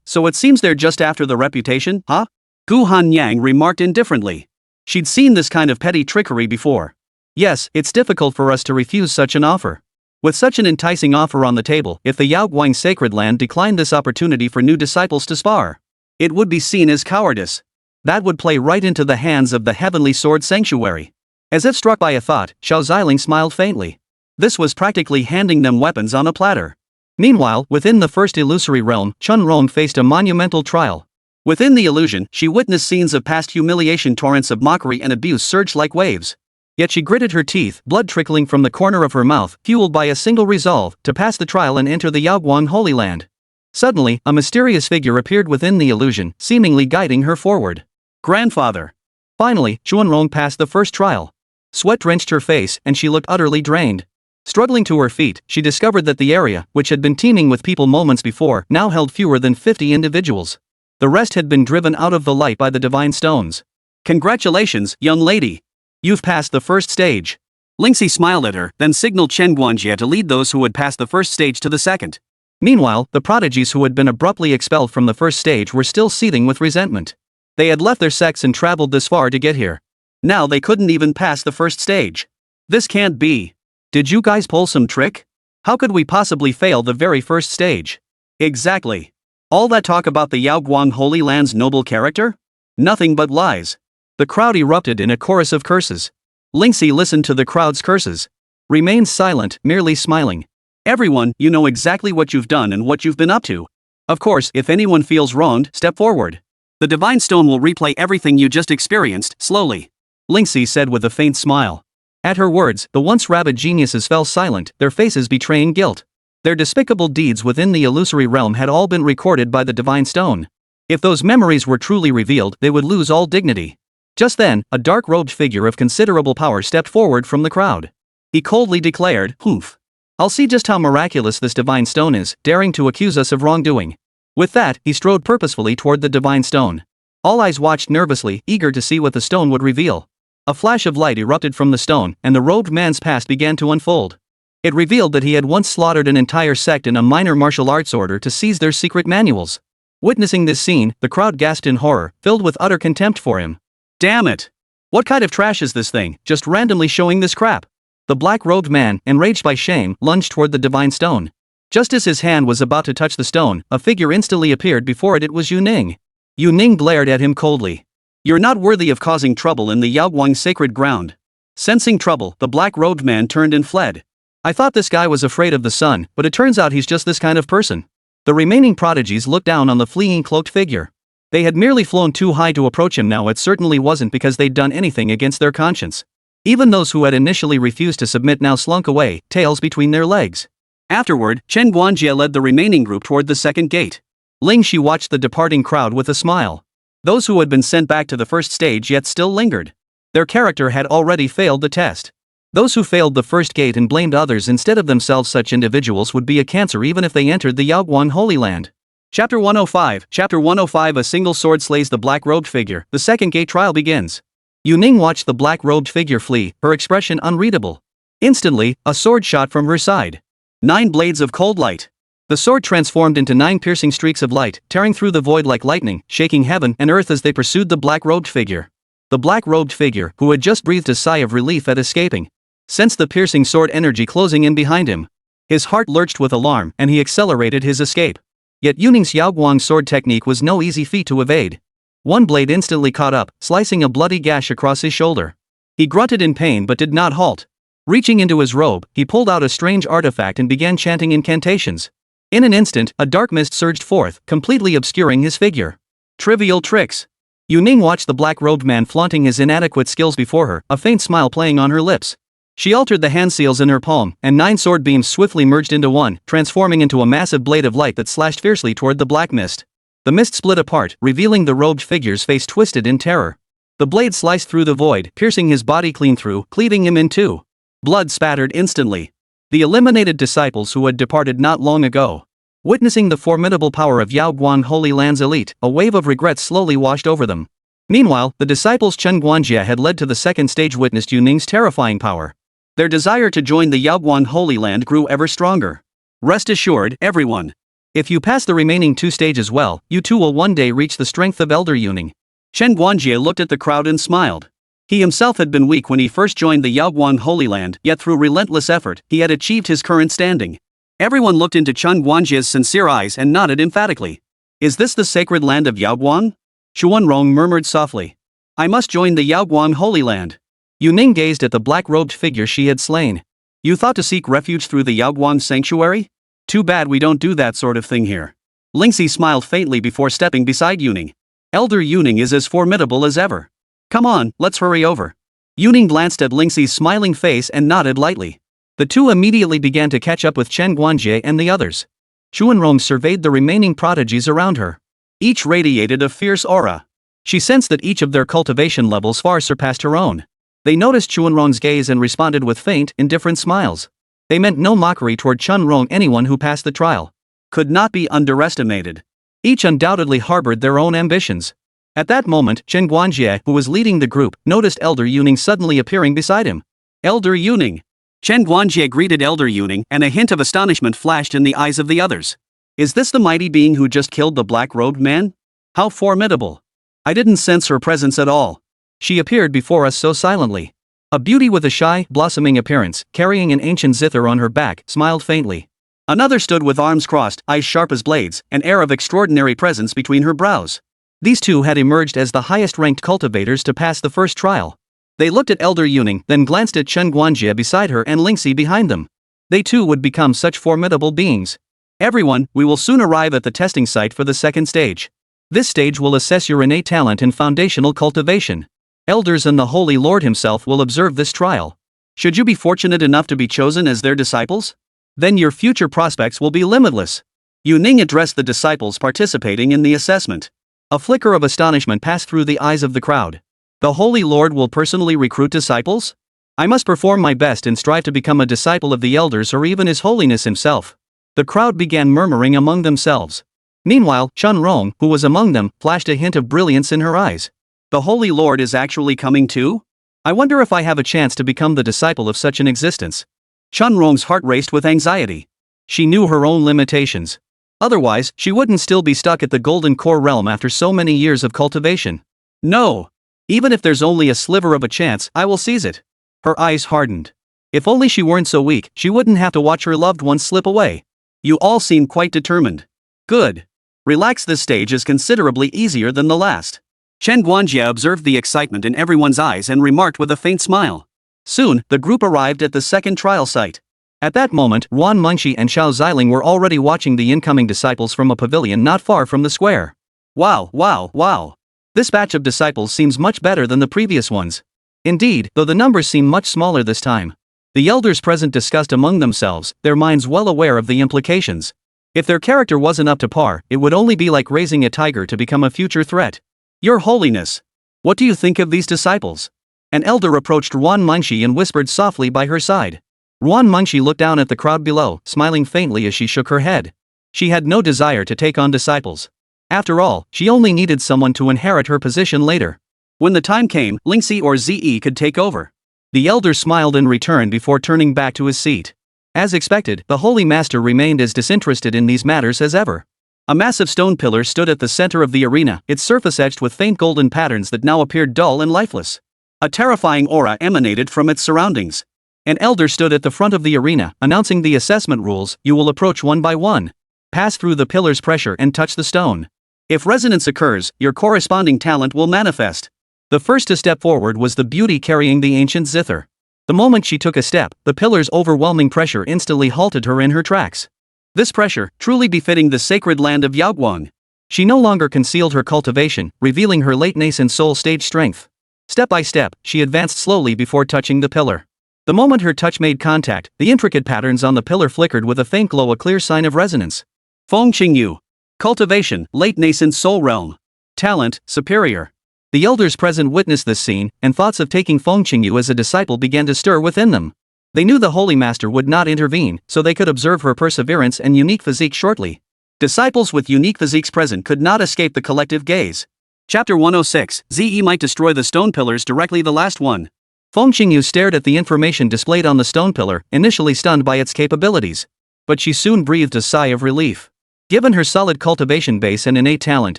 Speaker 2: So it seems they're just after the reputation, huh? Gu Hanyang remarked indifferently. She'd seen this kind of petty trickery before.
Speaker 1: Yes, it's difficult for us to refuse such an offer. With such an enticing offer on the table, if the Yaoguang Sacred Land declined this opportunity for new disciples to spar,
Speaker 2: it would be seen as cowardice.
Speaker 1: That would play right into the hands of the Heavenly Sword Sanctuary. As if struck by a thought, Xiao Ziling smiled faintly. This was practically handing them weapons on a platter. Meanwhile, within the first illusory realm, Chun Rong faced a monumental trial.
Speaker 2: Within the illusion, she witnessed scenes of past humiliation, torrents of mockery and abuse surged like waves.
Speaker 1: Yet she gritted her teeth, blood trickling from the corner of her mouth, fueled by a single resolve, to pass the trial and enter the Yaoguang Holy Land. Suddenly, a mysterious figure appeared within the illusion, seemingly guiding her forward.
Speaker 2: Grandfather.
Speaker 1: Finally, Chun Rong passed the first trial. Sweat drenched her face, and she looked utterly drained. Struggling to her feet, she discovered that the area, which had been teeming with people moments before, now held fewer than 50 individuals. The rest had been driven out of the light by the divine stones.
Speaker 2: Congratulations, young lady. You've passed the first stage. Lingxi smiled at her, then signaled Chen Guanjie to lead those who had passed the first stage to the second.
Speaker 1: Meanwhile, the prodigies who had been abruptly expelled from the first stage were still seething with resentment. They had left their sects and traveled this far to get here.
Speaker 2: Now they couldn't even pass the first stage. This can't be.
Speaker 1: Did you guys pull some trick? How could we possibly fail the very first stage?
Speaker 2: Exactly. All that talk about the Yaoguang Holy Land's noble character? Nothing but lies.
Speaker 1: The crowd erupted in a chorus of curses. Lingxi listened to the crowd's curses. Remained silent, merely smiling.
Speaker 2: Everyone, you know exactly what you've done and what you've been up to. Of course, if anyone feels wronged, step forward. The Divine Stone will replay everything you just experienced, slowly.
Speaker 1: Lingxi said with a faint smile. At her words, the once rabid geniuses fell silent, their faces betraying guilt. Their despicable deeds within the illusory realm had all been recorded by the Divine Stone. If those memories were truly revealed, they would lose all dignity. Just then, a dark-robed figure of considerable power stepped forward from the crowd. He coldly declared, "Humph. I'll see just how miraculous this Divine Stone is, daring to accuse us of wrongdoing." With that, he strode purposefully toward the Divine Stone. All eyes watched nervously, eager to see what the stone would reveal. A flash of light erupted from the stone, and the robed man's past began to unfold. It revealed that he had once slaughtered an entire sect in a minor martial arts order to seize their secret manuals. Witnessing this scene, the crowd gasped in horror, filled with utter contempt for him.
Speaker 2: Damn it! What kind of trash is this thing, just randomly showing this crap?
Speaker 1: The black-robed man, enraged by shame, lunged toward the Divine Stone. Just as his hand was about to touch the stone, a figure instantly appeared before it. It was Yu Ning. Yu Ning glared at him coldly. "You're not worthy of causing trouble in the Yaoguang sacred ground." Sensing trouble, the black-robed man turned and fled. "I thought this guy was afraid of the sun, but it turns out he's just this kind of person." The remaining prodigies looked down on the fleeing cloaked figure. They had merely flown too high to approach him now. It certainly wasn't because they'd done anything against their conscience. Even those who had initially refused to submit now slunk away, tails between their legs. Afterward, Chen Guanjie led the remaining group toward the second gate. Ling Shi watched the departing crowd with a smile. Those who had been sent back to the first stage yet still lingered. Their character had already failed the test. Those who failed the first gate and blamed others instead of themselves, such individuals would be a cancer even if they entered the Yaoguang Holy Land. Chapter 105. Chapter 105. A single sword slays the black-robed figure. The second gate trial begins. Yu Ning watched the black-robed figure flee, her expression unreadable. Instantly, a sword shot from her side. 9 blades of cold light. The sword transformed into 9 piercing streaks of light, tearing through the void like lightning, shaking heaven and earth as they pursued the black-robed figure. The black-robed figure, who had just breathed a sigh of relief at escaping, sensed the piercing sword energy closing in behind him. His heart lurched with alarm, and he accelerated his escape. Yet Yu Ning's Yaoguang sword technique was no easy feat to evade. One blade instantly caught up, slicing a bloody gash across his shoulder. He grunted in pain but did not halt. Reaching into his robe, he pulled out a strange artifact and began chanting incantations. In an instant, a dark mist surged forth, completely obscuring his figure. Trivial tricks. Yu Ning watched the black-robed man flaunting his inadequate skills before her, a faint smile playing on her lips. She altered the hand seals in her palm, and 9 sword beams swiftly merged into one, transforming into a massive blade of light that slashed fiercely toward the black mist. The mist split apart, revealing the robed figure's face twisted in terror. The blade sliced through the void, piercing his body clean through, cleaving him in two. Blood spattered instantly. The eliminated disciples who had departed not long ago. Witnessing the formidable power of Yaoguang Holy Land's elite, a wave of regret slowly washed over them. Meanwhile, the disciples Chen Guanjie had led to the second stage witnessed Yu Ning's terrifying power. Their desire to join the Yaoguang Holy Land grew ever stronger. Rest assured, everyone. If you pass the remaining 2 stages well, you too will one day reach the strength of Elder Yu Ning. Chen Guanjie looked at the crowd and smiled. He himself had been weak when he first joined the Yaoguang Holy Land, yet through relentless effort, he had achieved his current standing. Everyone looked into Chen Guanjie's sincere eyes and nodded emphatically. "Is this the sacred land of Yaoguang?" Xuanrong murmured softly. "I must join the Yaoguang Holy Land." Yu Ning gazed at the black-robed figure she had slain. "You thought to seek refuge through the Yaoguang sanctuary? Too bad we don't do that sort of thing here." Lingxi smiled faintly before stepping beside Yu Ning. "Elder Yu Ning is as formidable as ever. Come on, let's hurry over." Yu Ning glanced at Lingxi's smiling face and nodded lightly. The two immediately began to catch up with Chen Guanjie and the others. Xuanrong surveyed the remaining prodigies around her. Each radiated a fierce aura. She sensed that each of their cultivation levels far surpassed her own. They noticed Xuanrong's gaze and responded with faint, indifferent smiles. They meant no mockery toward Chunrong. Anyone who passed the trial could not be underestimated. Each undoubtedly harbored their own ambitions. At that moment, Chen Guanjie, who was leading the group, noticed Elder Yu Ning suddenly appearing beside him. "Elder Yu Ning." Chen Guanjie greeted Elder Yu Ning, and a hint of astonishment flashed in the eyes of the others. "Is this the mighty being who just killed the black-robed man? How formidable! I didn't sense her presence at all. She appeared before us so silently." A beauty with a shy, blossoming appearance, carrying an ancient zither on her back, smiled faintly. Another stood with arms crossed, eyes sharp as blades, an air of extraordinary presence between her brows. These two had emerged as the highest-ranked cultivators to pass the first trial. They looked at Elder Yu Ning, then glanced at Chen Guanjie beside her and Lingxi behind them. They too would become such formidable beings. "Everyone, we will soon arrive at the testing site for the second stage. This stage will assess your innate talent in foundational cultivation. Elders and the Holy Lord himself will observe this trial. Should you be fortunate enough to be chosen as their disciples, then your future prospects will be limitless." Yu Ning addressed the disciples participating in the assessment. A flicker of astonishment passed through the eyes of the crowd. "The Holy Lord will personally recruit disciples? I must perform my best and strive to become a disciple of the elders or even His Holiness himself." The crowd began murmuring among themselves. Meanwhile, Chunrong, who was among them, flashed a hint of brilliance in her eyes. "The Holy Lord is actually coming too? I wonder if I have a chance to become the disciple of such an existence." Chunrong's heart raced with anxiety. She knew her own limitations. Otherwise, she wouldn't still be stuck at the Golden Core realm after so many years of cultivation. "No. Even if there's only a sliver of a chance, I will seize it." Her eyes hardened. If only she weren't so weak, she wouldn't have to watch her loved ones slip away.
Speaker 2: You all seem quite determined. Good. Relax, this stage is considerably easier than the last. Chen Guanjie observed the excitement in everyone's eyes and remarked with a faint smile. Soon, the group arrived at the second trial site.
Speaker 1: At that moment, Yuan Mengxi and Xiao Ziling were already watching the incoming disciples from a pavilion not far from the square.
Speaker 2: Wow, wow, wow.
Speaker 1: This batch of disciples seems much better than the previous ones. Indeed, though the numbers seem much smaller this time. The elders present discussed among themselves, their minds well aware of the implications. If their character wasn't up to par, it would only be like raising a tiger to become a future threat.
Speaker 2: Your Holiness,
Speaker 1: what do you think of these disciples? An elder approached Yuan Mengxi and whispered softly by her side. Yuan Mengxi looked down at the crowd below, smiling faintly as she shook her head. She had no desire to take on disciples. After all, she only needed someone to inherit her position later.
Speaker 2: When the time came, Lingxi or Ze could take over.
Speaker 1: The elder smiled in return before turning back to his seat. As expected, the Holy Master remained as disinterested in these matters as ever. A massive stone pillar stood at the center of the arena, its surface etched with faint golden patterns that now appeared dull and lifeless. A terrifying aura emanated from its surroundings. An elder stood at the front of the arena, announcing the assessment rules. You will approach one by one. Pass through the pillar's pressure and touch the stone. If resonance occurs, your corresponding talent will manifest. The first to step forward was the beauty carrying the ancient zither. The moment she took a step, the pillar's overwhelming pressure instantly halted her in her tracks. This pressure, truly befitting the sacred land of Yaoguang. She no longer concealed her cultivation, revealing her late nascent soul stage strength. Step by step, she advanced slowly before touching the pillar. The moment her touch made contact, the intricate patterns on the pillar flickered with a faint glow, a clear sign of resonance.
Speaker 2: Feng Qingyu. Cultivation, late nascent soul realm. Talent, superior.
Speaker 1: The elders present witnessed this scene, and thoughts of taking Feng Qingyu as a disciple began to stir within them. They knew the Holy Master would not intervene, so they could observe her perseverance and unique physique shortly.
Speaker 2: Disciples with unique physiques present could not escape the collective gaze. Chapter 106, Ze might destroy the stone pillars directly, the last one.
Speaker 1: Feng Qingyu stared at the information displayed on the stone pillar, initially stunned by its capabilities. But she soon breathed a sigh of relief. Given her solid cultivation base and innate talent,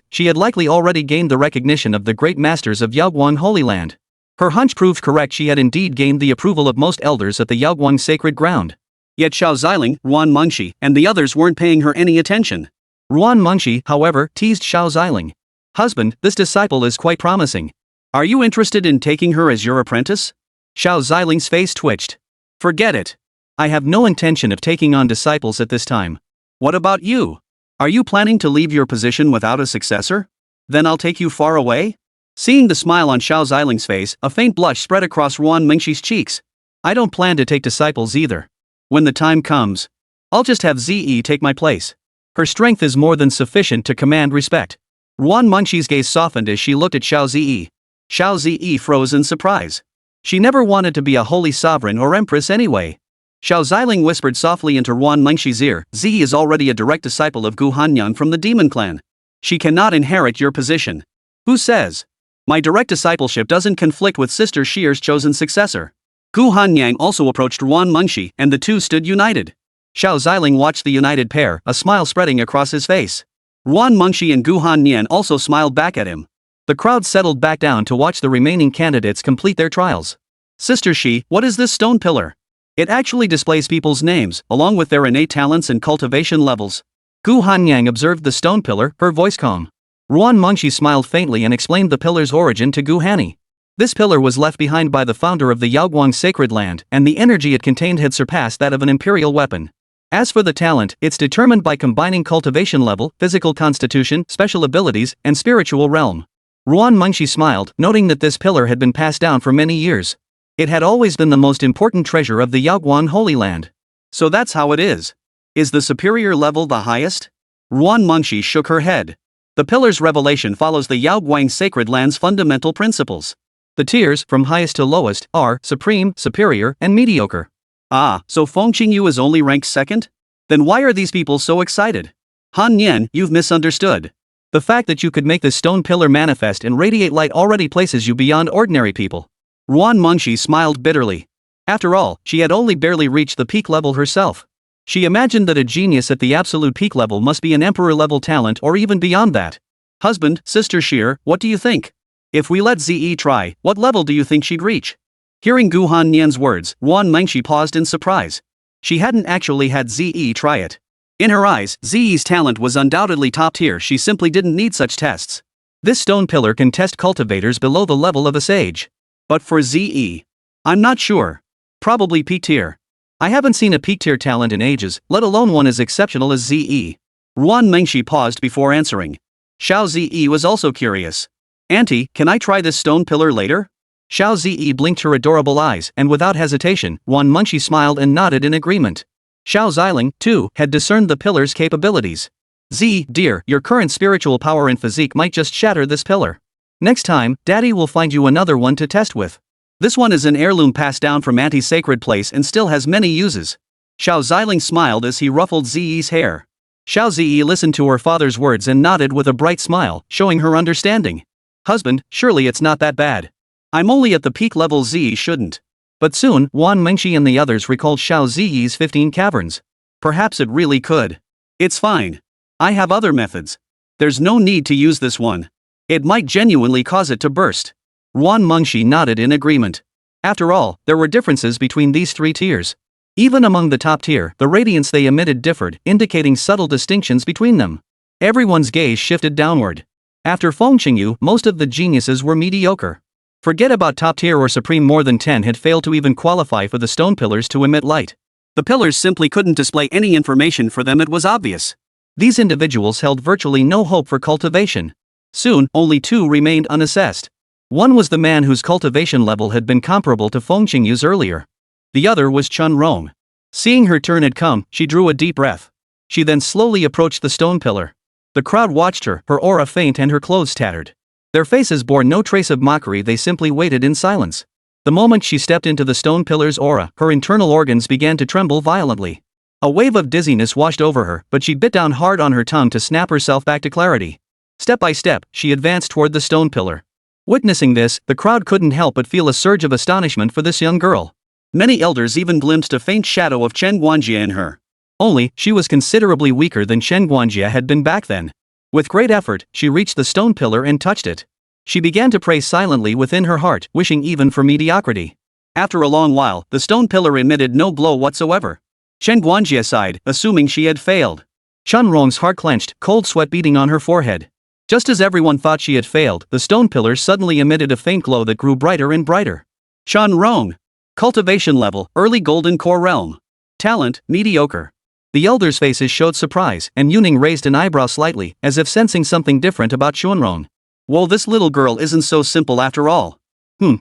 Speaker 1: she had likely already gained the recognition of the great masters of Yaoguang Holy Land. Her hunch proved correct, she had indeed gained the approval of most elders at the Yaoguang sacred ground.
Speaker 2: Yet Xiao Ziling, Yuan Mengxi, and the others weren't paying her any attention.
Speaker 1: Yuan Mengxi, however, teased Xiao Ziling. Husband, this disciple is quite promising.
Speaker 2: Are you interested in taking her as your apprentice?
Speaker 1: Xiao Ziling's face twitched.
Speaker 2: Forget it.
Speaker 1: I have no intention of taking on disciples at this time.
Speaker 2: What about you? Are you planning to leave your position without a successor? Then I'll take you far away? Seeing the smile on Xiao Ziling's face, a faint blush spread across Yuan Mengxi's cheeks.
Speaker 1: I don't plan to take disciples either.
Speaker 2: When the time comes,
Speaker 1: I'll just have Ze take my place. Her strength is more than sufficient to command respect. Yuan Mengxi's gaze softened as she looked at Xiao Ze.
Speaker 2: Xiao Ze froze in surprise.
Speaker 1: She never wanted to be a holy sovereign or empress anyway.
Speaker 2: Xiao Ziling whispered softly into Yuan Mengxi's ear. Ze is already a direct disciple of Gu Hanyan from the demon clan. She cannot inherit your position.
Speaker 1: Who says?
Speaker 2: My direct discipleship doesn't conflict with Sister Shier's chosen successor. Gu Hanyang also approached Yuan Mengxi, and the two stood united.
Speaker 1: Xiao Ziling watched the united pair, a smile spreading across his face.
Speaker 2: Yuan Mengxi and Gu Hanyan also smiled back at him.
Speaker 1: The crowd settled back down to watch the remaining candidates complete their trials.
Speaker 2: Sister Shi, what is this stone pillar?
Speaker 1: It actually displays people's names, along with their innate talents and cultivation levels. Gu Hanyang observed the stone pillar, her voice calm. Yuan Mengxi smiled faintly and explained the pillar's origin to Gu Hani. This pillar was left behind by the founder of the Yaoguang sacred land, and the energy it contained had surpassed that of an imperial weapon. As for the talent, it's determined by combining cultivation level, physical constitution, special abilities, and spiritual realm. Yuan Mengxi smiled, noting that this pillar had been passed down for many years. It had always been the most important treasure of the Yaoguang Holy Land.
Speaker 2: So that's how it is. Is the superior level the highest? Yuan Mengxi shook her head. The pillar's revelation follows the Yaoguang sacred land's fundamental principles.
Speaker 1: The tiers, from highest to lowest, are supreme, superior, and mediocre.
Speaker 2: Ah, so Feng Qingyu is only ranked second? Then why are these people so excited? Han Nian, you've misunderstood.
Speaker 1: The fact that you could make this stone pillar manifest and radiate light already places you beyond ordinary people.
Speaker 2: Yuan Mengxi smiled bitterly.
Speaker 1: After all, she had only barely reached the peak level herself. She imagined that a genius at the absolute peak level must be an emperor-level talent or even beyond that.
Speaker 2: Husband, Sister Sheer, what do you think? If we let Ze try, what level do you think she'd reach? Hearing Gu Hanyan's words, Yuan Mengxi paused in surprise. She hadn't actually had Ze try it. In her eyes, Zi's talent was undoubtedly top tier. She simply didn't need such tests.
Speaker 1: This stone pillar can test cultivators below the level of a sage.
Speaker 2: But for Ze, I'm not sure. Probably peak tier.
Speaker 1: I haven't seen a peak tier talent in ages, let alone one as exceptional as Ze.
Speaker 2: Ruan Mengshi paused before answering. Xiao Zi was also curious. Auntie, can I try this stone pillar later?
Speaker 1: Xiao Zi blinked her adorable eyes, and without hesitation, Ruan Mengshi smiled and nodded in agreement. Xiao Ziling, too, had discerned the pillar's capabilities. Z, dear, your current spiritual power and physique might just shatter this pillar. Next time, Daddy will find you another one to test with.
Speaker 2: This one is an heirloom passed down from Auntie's sacred place and still has many uses. Xiao Ziling smiled as he ruffled Zi's hair.
Speaker 1: Xiao Zi listened to her father's words and nodded with a bright smile, showing her understanding. Husband, surely it's not that bad.
Speaker 2: I'm only at the peak level. Z shouldn't.
Speaker 1: But soon, Ruan Mengshi and the others recalled Xiao Zi's 15 caverns.
Speaker 2: Perhaps it really could. It's fine. I have other methods. There's no need to use this one. It might genuinely cause it to burst.
Speaker 1: Ruan Mengshi nodded in agreement. After all, there were differences between these three tiers. Even among the top tier, the radiance they emitted differed, indicating subtle distinctions between them. Everyone's gaze shifted downward. After Feng Qingyu, most of the geniuses were mediocre. Forget about top tier or supreme, more than 10 had failed to even qualify for the stone pillars to emit light.
Speaker 2: The pillars simply couldn't display any information for them, it was obvious.
Speaker 1: These individuals held virtually no hope for cultivation. Soon, only two remained unassessed. One was the man whose cultivation level had been comparable to Feng Qingyu's earlier. The other was Chun Rong. Seeing her turn had come, she drew a deep breath. She then slowly approached the stone pillar. The crowd watched her aura faint and her clothes tattered. Their faces bore no trace of mockery, they simply waited in silence. The moment she stepped into the stone pillar's aura, her internal organs began to tremble violently. A wave of dizziness washed over her, but she bit down hard on her tongue to snap herself back to clarity. Step by step, she advanced toward the stone pillar. Witnessing this, the crowd couldn't help but feel a surge of astonishment for this young girl.
Speaker 2: Many elders even glimpsed a faint shadow of Chen Guanjie in her.
Speaker 1: Only, she was considerably weaker than Chen Guanjie had been back then. With great effort, she reached the stone pillar and touched it. She began to pray silently within her heart, wishing even for mediocrity.
Speaker 2: After a long while, the stone pillar emitted no glow whatsoever. Chen Guanjie sighed, assuming she had failed.
Speaker 1: Chun Rong's heart clenched, cold sweat beating on her forehead. Just as everyone thought she had failed, the stone pillar suddenly emitted a faint glow that grew brighter and brighter.
Speaker 2: Chun Rong. Cultivation level, early golden core realm. Talent, mediocre.
Speaker 1: The elders' faces showed surprise, and Yuning raised an eyebrow slightly, as if sensing something different about Chunrong.
Speaker 2: Whoa, this little girl isn't so simple after all.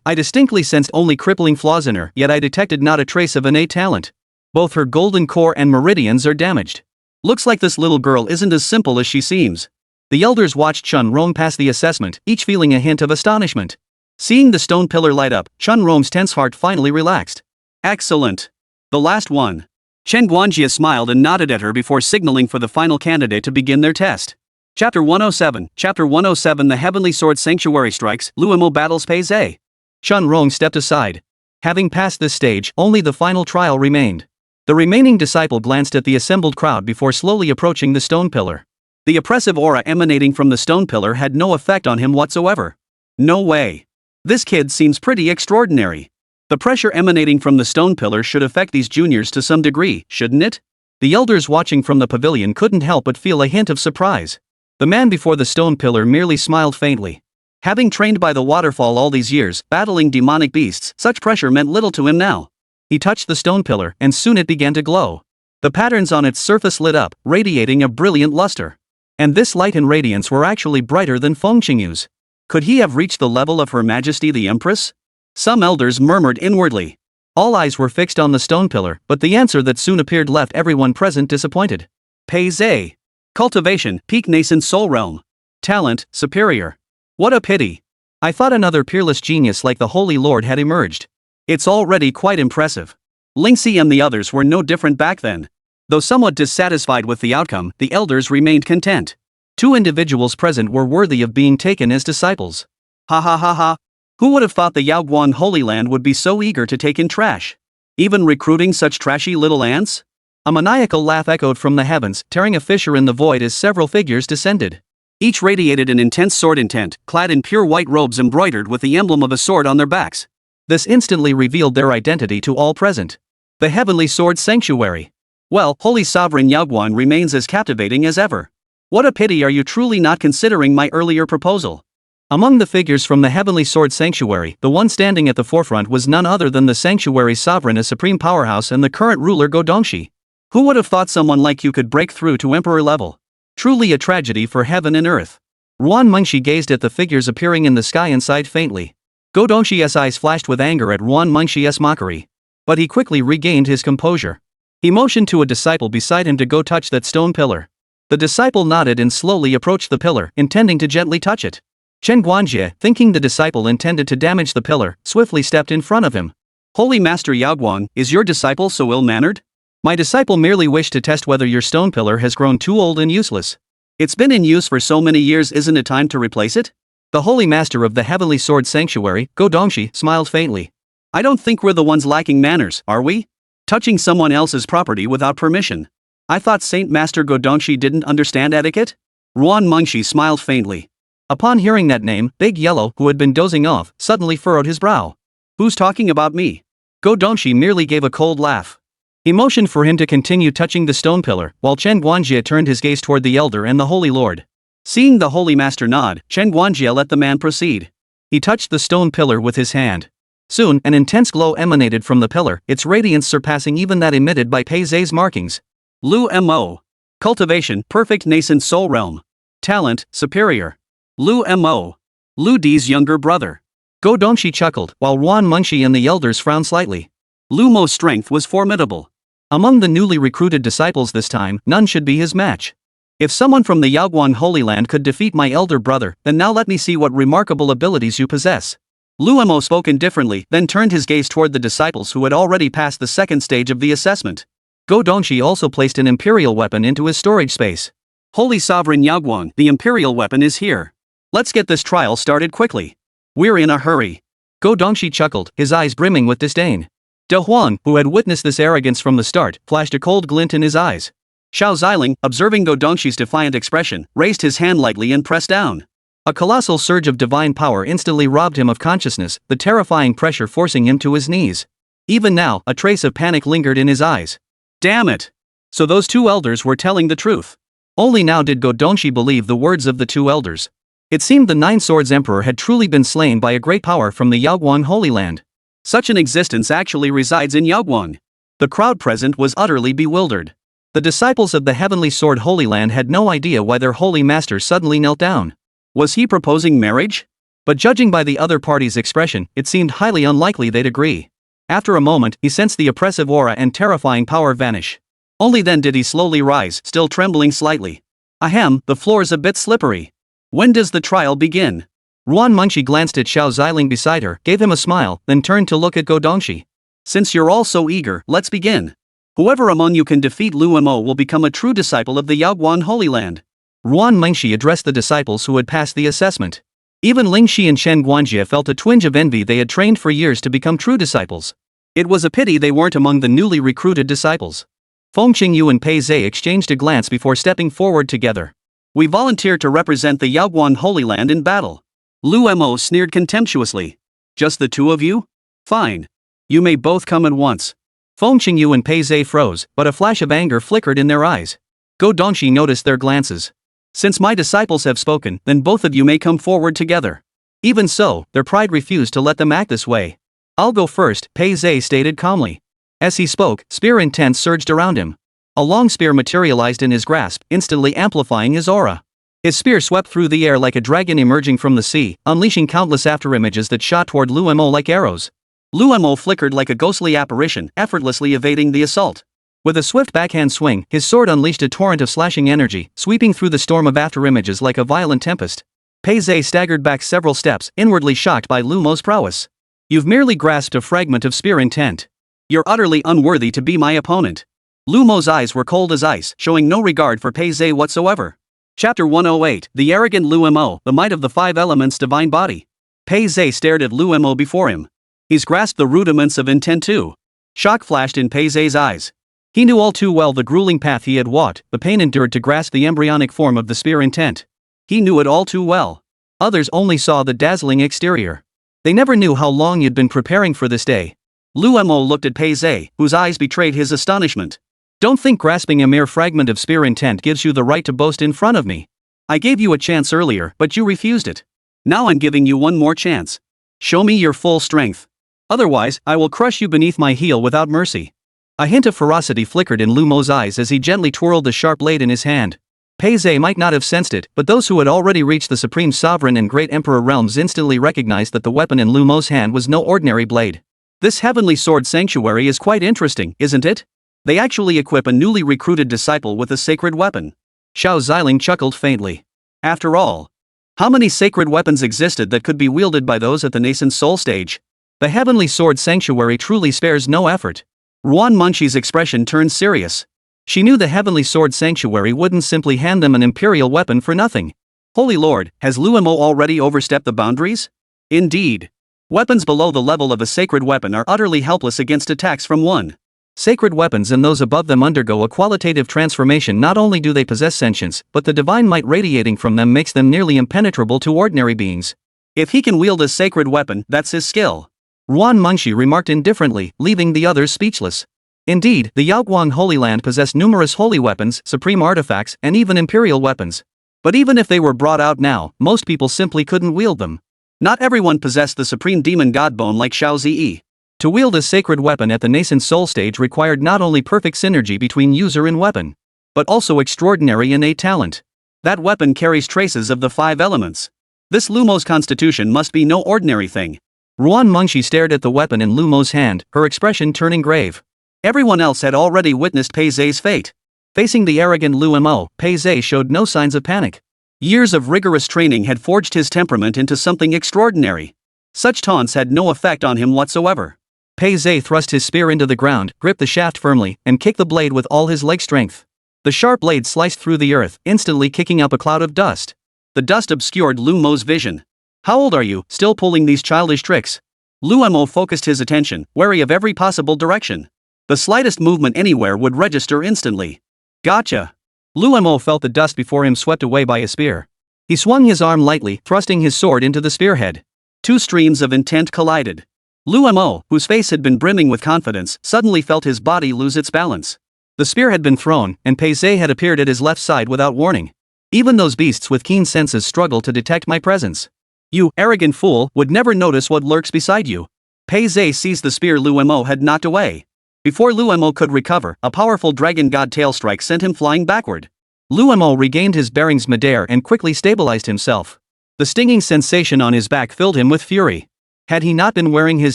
Speaker 1: I distinctly sensed only crippling flaws in her, yet I detected not a trace of innate talent. Both her golden core and meridians are damaged.
Speaker 2: Looks like this little girl isn't as simple as she seems.
Speaker 1: The elders watched Chun Rong pass the assessment, each feeling a hint of astonishment.
Speaker 2: Seeing the stone pillar light up, Chun Rong's tense heart finally relaxed. Excellent. The last one. Chen Guanjie smiled and nodded at her before signaling for the final candidate to begin their test. Chapter 107. Chapter 107. The Heavenly Sword Sanctuary strikes, Luimo battles Pei Zhe.
Speaker 1: Chun Rong stepped aside. Having passed this stage, only the final trial remained. The remaining disciple glanced at the assembled crowd before slowly approaching the stone pillar.
Speaker 2: The oppressive aura emanating from the stone pillar had no effect on him whatsoever. No way. This kid seems pretty extraordinary. The pressure emanating from the stone pillar should affect these juniors to some degree, shouldn't it?
Speaker 1: The elders watching from the pavilion couldn't help but feel a hint of surprise. The man before the stone pillar merely smiled faintly. Having trained by the waterfall all these years, battling demonic beasts, such pressure meant little to him now. He touched the stone pillar, and soon it began to glow. The patterns on its surface lit up, radiating a brilliant luster. And this light and radiance were actually brighter than Feng Qingyu's. Could he have reached the level of Her Majesty the Empress? Some elders murmured inwardly. All eyes were fixed on the stone pillar, but the answer that soon appeared left everyone present disappointed.
Speaker 2: Pei Zhe. Cultivation, peak nascent soul realm. Talent, superior. What a pity.
Speaker 1: I thought another peerless genius like the Holy Lord had emerged.
Speaker 2: It's already quite impressive. Lingxi and the others were no different back then. Though somewhat dissatisfied with the outcome, the elders remained content.
Speaker 1: Two individuals present were worthy of being taken as disciples.
Speaker 2: Ha ha ha ha. Who would have thought the Yaoguan Holy Land would be so eager to take in trash? Even recruiting such trashy little ants?
Speaker 1: A maniacal laugh echoed from the heavens, tearing a fissure in the void as several figures descended.
Speaker 2: Each radiated an intense sword intent, clad in pure white robes embroidered with the emblem of a sword on their backs.
Speaker 1: This instantly revealed their identity to all present. The Heavenly Sword Sanctuary.
Speaker 2: Well, Holy Sovereign Yaoguan remains as captivating as ever. What a pity, are you truly not considering my earlier proposal?
Speaker 1: Among the figures from the Heavenly Sword Sanctuary, the one standing at the forefront was none other than the Sanctuary's sovereign, a supreme powerhouse, and the current ruler Gouged.
Speaker 2: Who would have thought someone like you could break through to emperor level? Truly a tragedy for heaven and earth.
Speaker 1: Ruan Mengshi gazed at the figures appearing in the sky and sighed faintly. Gouged's eyes flashed with anger at Ruan Mengshi's mockery. But he quickly regained his composure. He motioned to a disciple beside him to go touch that stone pillar. The disciple nodded and slowly approached the pillar, intending to gently touch it. Chen Guanjie, thinking the disciple intended to damage the pillar, swiftly stepped in front of him.
Speaker 2: Holy Master Yaoguan, is your disciple so ill-mannered?
Speaker 1: My disciple merely wished to test whether your stone pillar has grown too old and useless.
Speaker 2: It's been in use for so many years, isn't it time to replace it?
Speaker 1: The Holy Master of the Heavenly Sword Sanctuary, Gouged, smiled faintly.
Speaker 2: I don't think we're the ones lacking manners, are we? Touching someone else's property without permission. I thought Saint Master Gouged didn't understand etiquette? Ruan Mengshi smiled faintly.
Speaker 1: Upon hearing that name, Big Yellow, who had been dozing off, suddenly furrowed his brow.
Speaker 2: Who's talking about me?
Speaker 1: Gouged merely gave a cold laugh. He motioned for him to continue touching the stone pillar, while Chen Guanjie turned his gaze toward the Elder and the Holy Lord.
Speaker 2: Seeing the Holy Master nod, Chen Guanjie let the man proceed.
Speaker 1: He touched the stone pillar with his hand. Soon, an intense glow emanated from the pillar, its radiance surpassing even that emitted by Pei Zhe's markings.
Speaker 2: Lu Mo. Cultivation, perfect nascent soul realm. Talent, superior. Lu Mo. Lu Di's younger brother.
Speaker 1: Gouged chuckled, while Ruan Mengshi and the elders frowned slightly.
Speaker 2: Lu Mo's strength was formidable.
Speaker 1: Among the newly recruited disciples this time, none should be his match. If someone from the Yaoguan Holy Land could defeat my elder brother, then now let me see what remarkable abilities you possess. Lu Mo spoke indifferently, then turned his gaze toward the disciples who had already passed the second stage of the assessment. Gouged also placed an imperial weapon into his storage space.
Speaker 2: Holy Sovereign Yaoguan, the imperial weapon is here. Let's get this trial started quickly. We're in a hurry.
Speaker 1: Gouged chuckled, his eyes brimming with disdain. De Huang, who had witnessed this arrogance from the start, flashed a cold glint in his eyes.
Speaker 2: Xiao Ziling, observing Gouged's defiant expression, raised his hand lightly and pressed down.
Speaker 1: A colossal surge of divine power instantly robbed him of consciousness, the terrifying pressure forcing him to his knees. Even now, a trace of panic lingered in his eyes.
Speaker 2: Damn it! So those two elders were telling the truth.
Speaker 1: Only now did Gouged believe the words of the two elders. It seemed the Nine Swords Emperor had truly been slain by a great power from the Yaoguan Holy Land.
Speaker 2: Such an existence actually resides in Yaoguan. The crowd present was utterly bewildered.
Speaker 1: The disciples of the Heavenly Sword Holy Land had no idea why their Holy Master suddenly knelt down.
Speaker 2: Was he proposing marriage?
Speaker 1: But judging by the other party's expression, it seemed highly unlikely they'd agree. After a moment, he sensed the oppressive aura and terrifying power vanish. Only then did he slowly rise, still trembling slightly. Ahem, the floor's a bit slippery.
Speaker 2: When does the trial begin?
Speaker 1: Ruan Mengshi glanced at Xiao Ziling beside her, gave him a smile, then turned to look at Gouged.
Speaker 2: Since you're all so eager, let's begin. Whoever among you can defeat Lu Mo will become a true disciple of the Yaoguan Holy Land.
Speaker 1: Ruan Mengshi addressed the disciples who had passed the assessment. Even Ling Shi and Chen Guanjie felt a twinge of envy. They had trained for years to become true disciples. It was a pity they weren't among the newly recruited disciples. Feng Qingyu and Pei Zhe exchanged a glance before stepping forward together.
Speaker 2: We volunteer to represent the Yaoguan Holy Land in battle. Lu Mo sneered contemptuously. Just the two of you? Fine. You may both come at once.
Speaker 1: Feng Qingyu and Pei Zhe froze, but a flash of anger flickered in their eyes. Gouged noticed their glances. Since my disciples have spoken, then both of you may come forward together. Even so, their pride refused to let them act this way. I'll go first, Pei Zhe stated calmly. As he spoke, spear intent surged around him. A long spear materialized in his grasp, instantly amplifying his aura. His spear swept through the air like a dragon emerging from the sea, unleashing countless afterimages that shot toward Lu Mo like arrows. Lu Mo flickered like a ghostly apparition, effortlessly evading the assault. With a swift backhand swing, his sword unleashed a torrent of slashing energy, sweeping through the storm of afterimages like a violent tempest. Pei Zhe staggered back several steps, inwardly shocked by Lu Mo's prowess. You've merely grasped a fragment of spear intent. You're utterly unworthy to be my opponent. Lu Mo's eyes were cold as ice, showing no regard for Pei Zhe whatsoever. Chapter 108, The Arrogant Lu Mo, The Might of the Five Elements Divine Body. Pei Zhe stared at Lu Mo before him. He's grasped the rudiments of intent too. Shock flashed in Pei Zhe's eyes. He knew all too well the grueling path he had walked, the pain endured to grasp the embryonic form of the spear intent. He knew it all too well. Others only saw the dazzling exterior. They never knew how long he'd been preparing for this day. Lu Mo looked at Pei Zhe, whose eyes betrayed his astonishment. Don't think grasping a mere fragment of spear intent gives you the right to boast in front of me.
Speaker 2: I gave you a chance earlier, but you refused it. Now I'm giving you one more chance. Show me your full strength. Otherwise, I will crush you beneath my heel without mercy.
Speaker 1: A hint of ferocity flickered in Lu Mo's eyes as he gently twirled the sharp blade in his hand. Pei Zhe might not have sensed it, but those who had already reached the Supreme Sovereign and Great Emperor realms instantly recognized that the weapon in Lu Mo's hand was no ordinary blade.
Speaker 2: This heavenly sword sanctuary is quite interesting, isn't it? They actually equip a newly recruited disciple with a sacred weapon.
Speaker 1: Xiao Ziling chuckled faintly.
Speaker 2: After all, how many sacred weapons existed that could be wielded by those at the nascent soul stage?
Speaker 1: The heavenly sword sanctuary truly spares no effort.
Speaker 2: Ruan Munchi's expression turned serious.
Speaker 1: She knew the heavenly sword sanctuary wouldn't simply hand them an imperial weapon for nothing.
Speaker 2: Holy Lord, has Luomo already overstepped the boundaries? Indeed. Weapons below the level of a sacred weapon are utterly helpless against attacks from one.
Speaker 1: Sacred weapons and those above them undergo a qualitative transformation. Not only do they possess sentience, but the divine might radiating from them makes them nearly impenetrable to ordinary beings.
Speaker 2: If he can wield a sacred weapon, that's his skill.
Speaker 1: Ruan Munchi remarked indifferently, leaving the others speechless. Indeed, the Yaoguang Holy Land possessed numerous holy weapons, supreme artifacts, and even imperial weapons. But even if they were brought out now, most people simply couldn't wield them.
Speaker 2: Not everyone possessed the supreme demon god bone like Xiao Ziling.
Speaker 1: To wield a sacred weapon at the nascent soul stage required not only perfect synergy between user and weapon, but also extraordinary innate talent.
Speaker 2: That weapon carries traces of the 5 elements. This Lumo's constitution must be no ordinary thing.
Speaker 1: Ruan Munchi stared at the weapon in Lumo's hand, her expression turning grave.
Speaker 2: Everyone else had already witnessed Pei Zhe's fate.
Speaker 1: Facing the arrogant Luo, Pei Zhe showed no signs of panic.
Speaker 2: Years of rigorous training had forged his temperament into something extraordinary. Such taunts had no effect on him whatsoever.
Speaker 1: Pei Zhe thrust his spear into the ground, gripped the shaft firmly, and kicked the blade with all his leg strength. The sharp blade sliced through the earth, instantly kicking up a cloud of dust.
Speaker 2: The dust obscured Luo's vision. How old are you, still pulling these childish tricks? Luo focused his attention, wary of every possible direction. The slightest movement anywhere would register instantly.
Speaker 1: Gotcha. Luo felt the dust before him swept away by a spear. He swung his arm lightly, thrusting his sword into the spearhead.
Speaker 2: 2 streams of intent collided. Luo, whose face had been brimming with confidence, suddenly felt his body lose its balance.
Speaker 1: The spear had been thrown, and Pei Zhe had appeared at his left side without warning. Even those beasts with keen senses struggle to detect my presence.
Speaker 2: You, arrogant fool, would never notice what lurks beside you. Pei Zhe seized the spear Luo had knocked away. Before Luo could recover, a powerful dragon god tail strike sent him flying backward.
Speaker 1: Luo regained his bearings midair and quickly stabilized himself. The stinging sensation on his back filled him with fury. Had he not been wearing his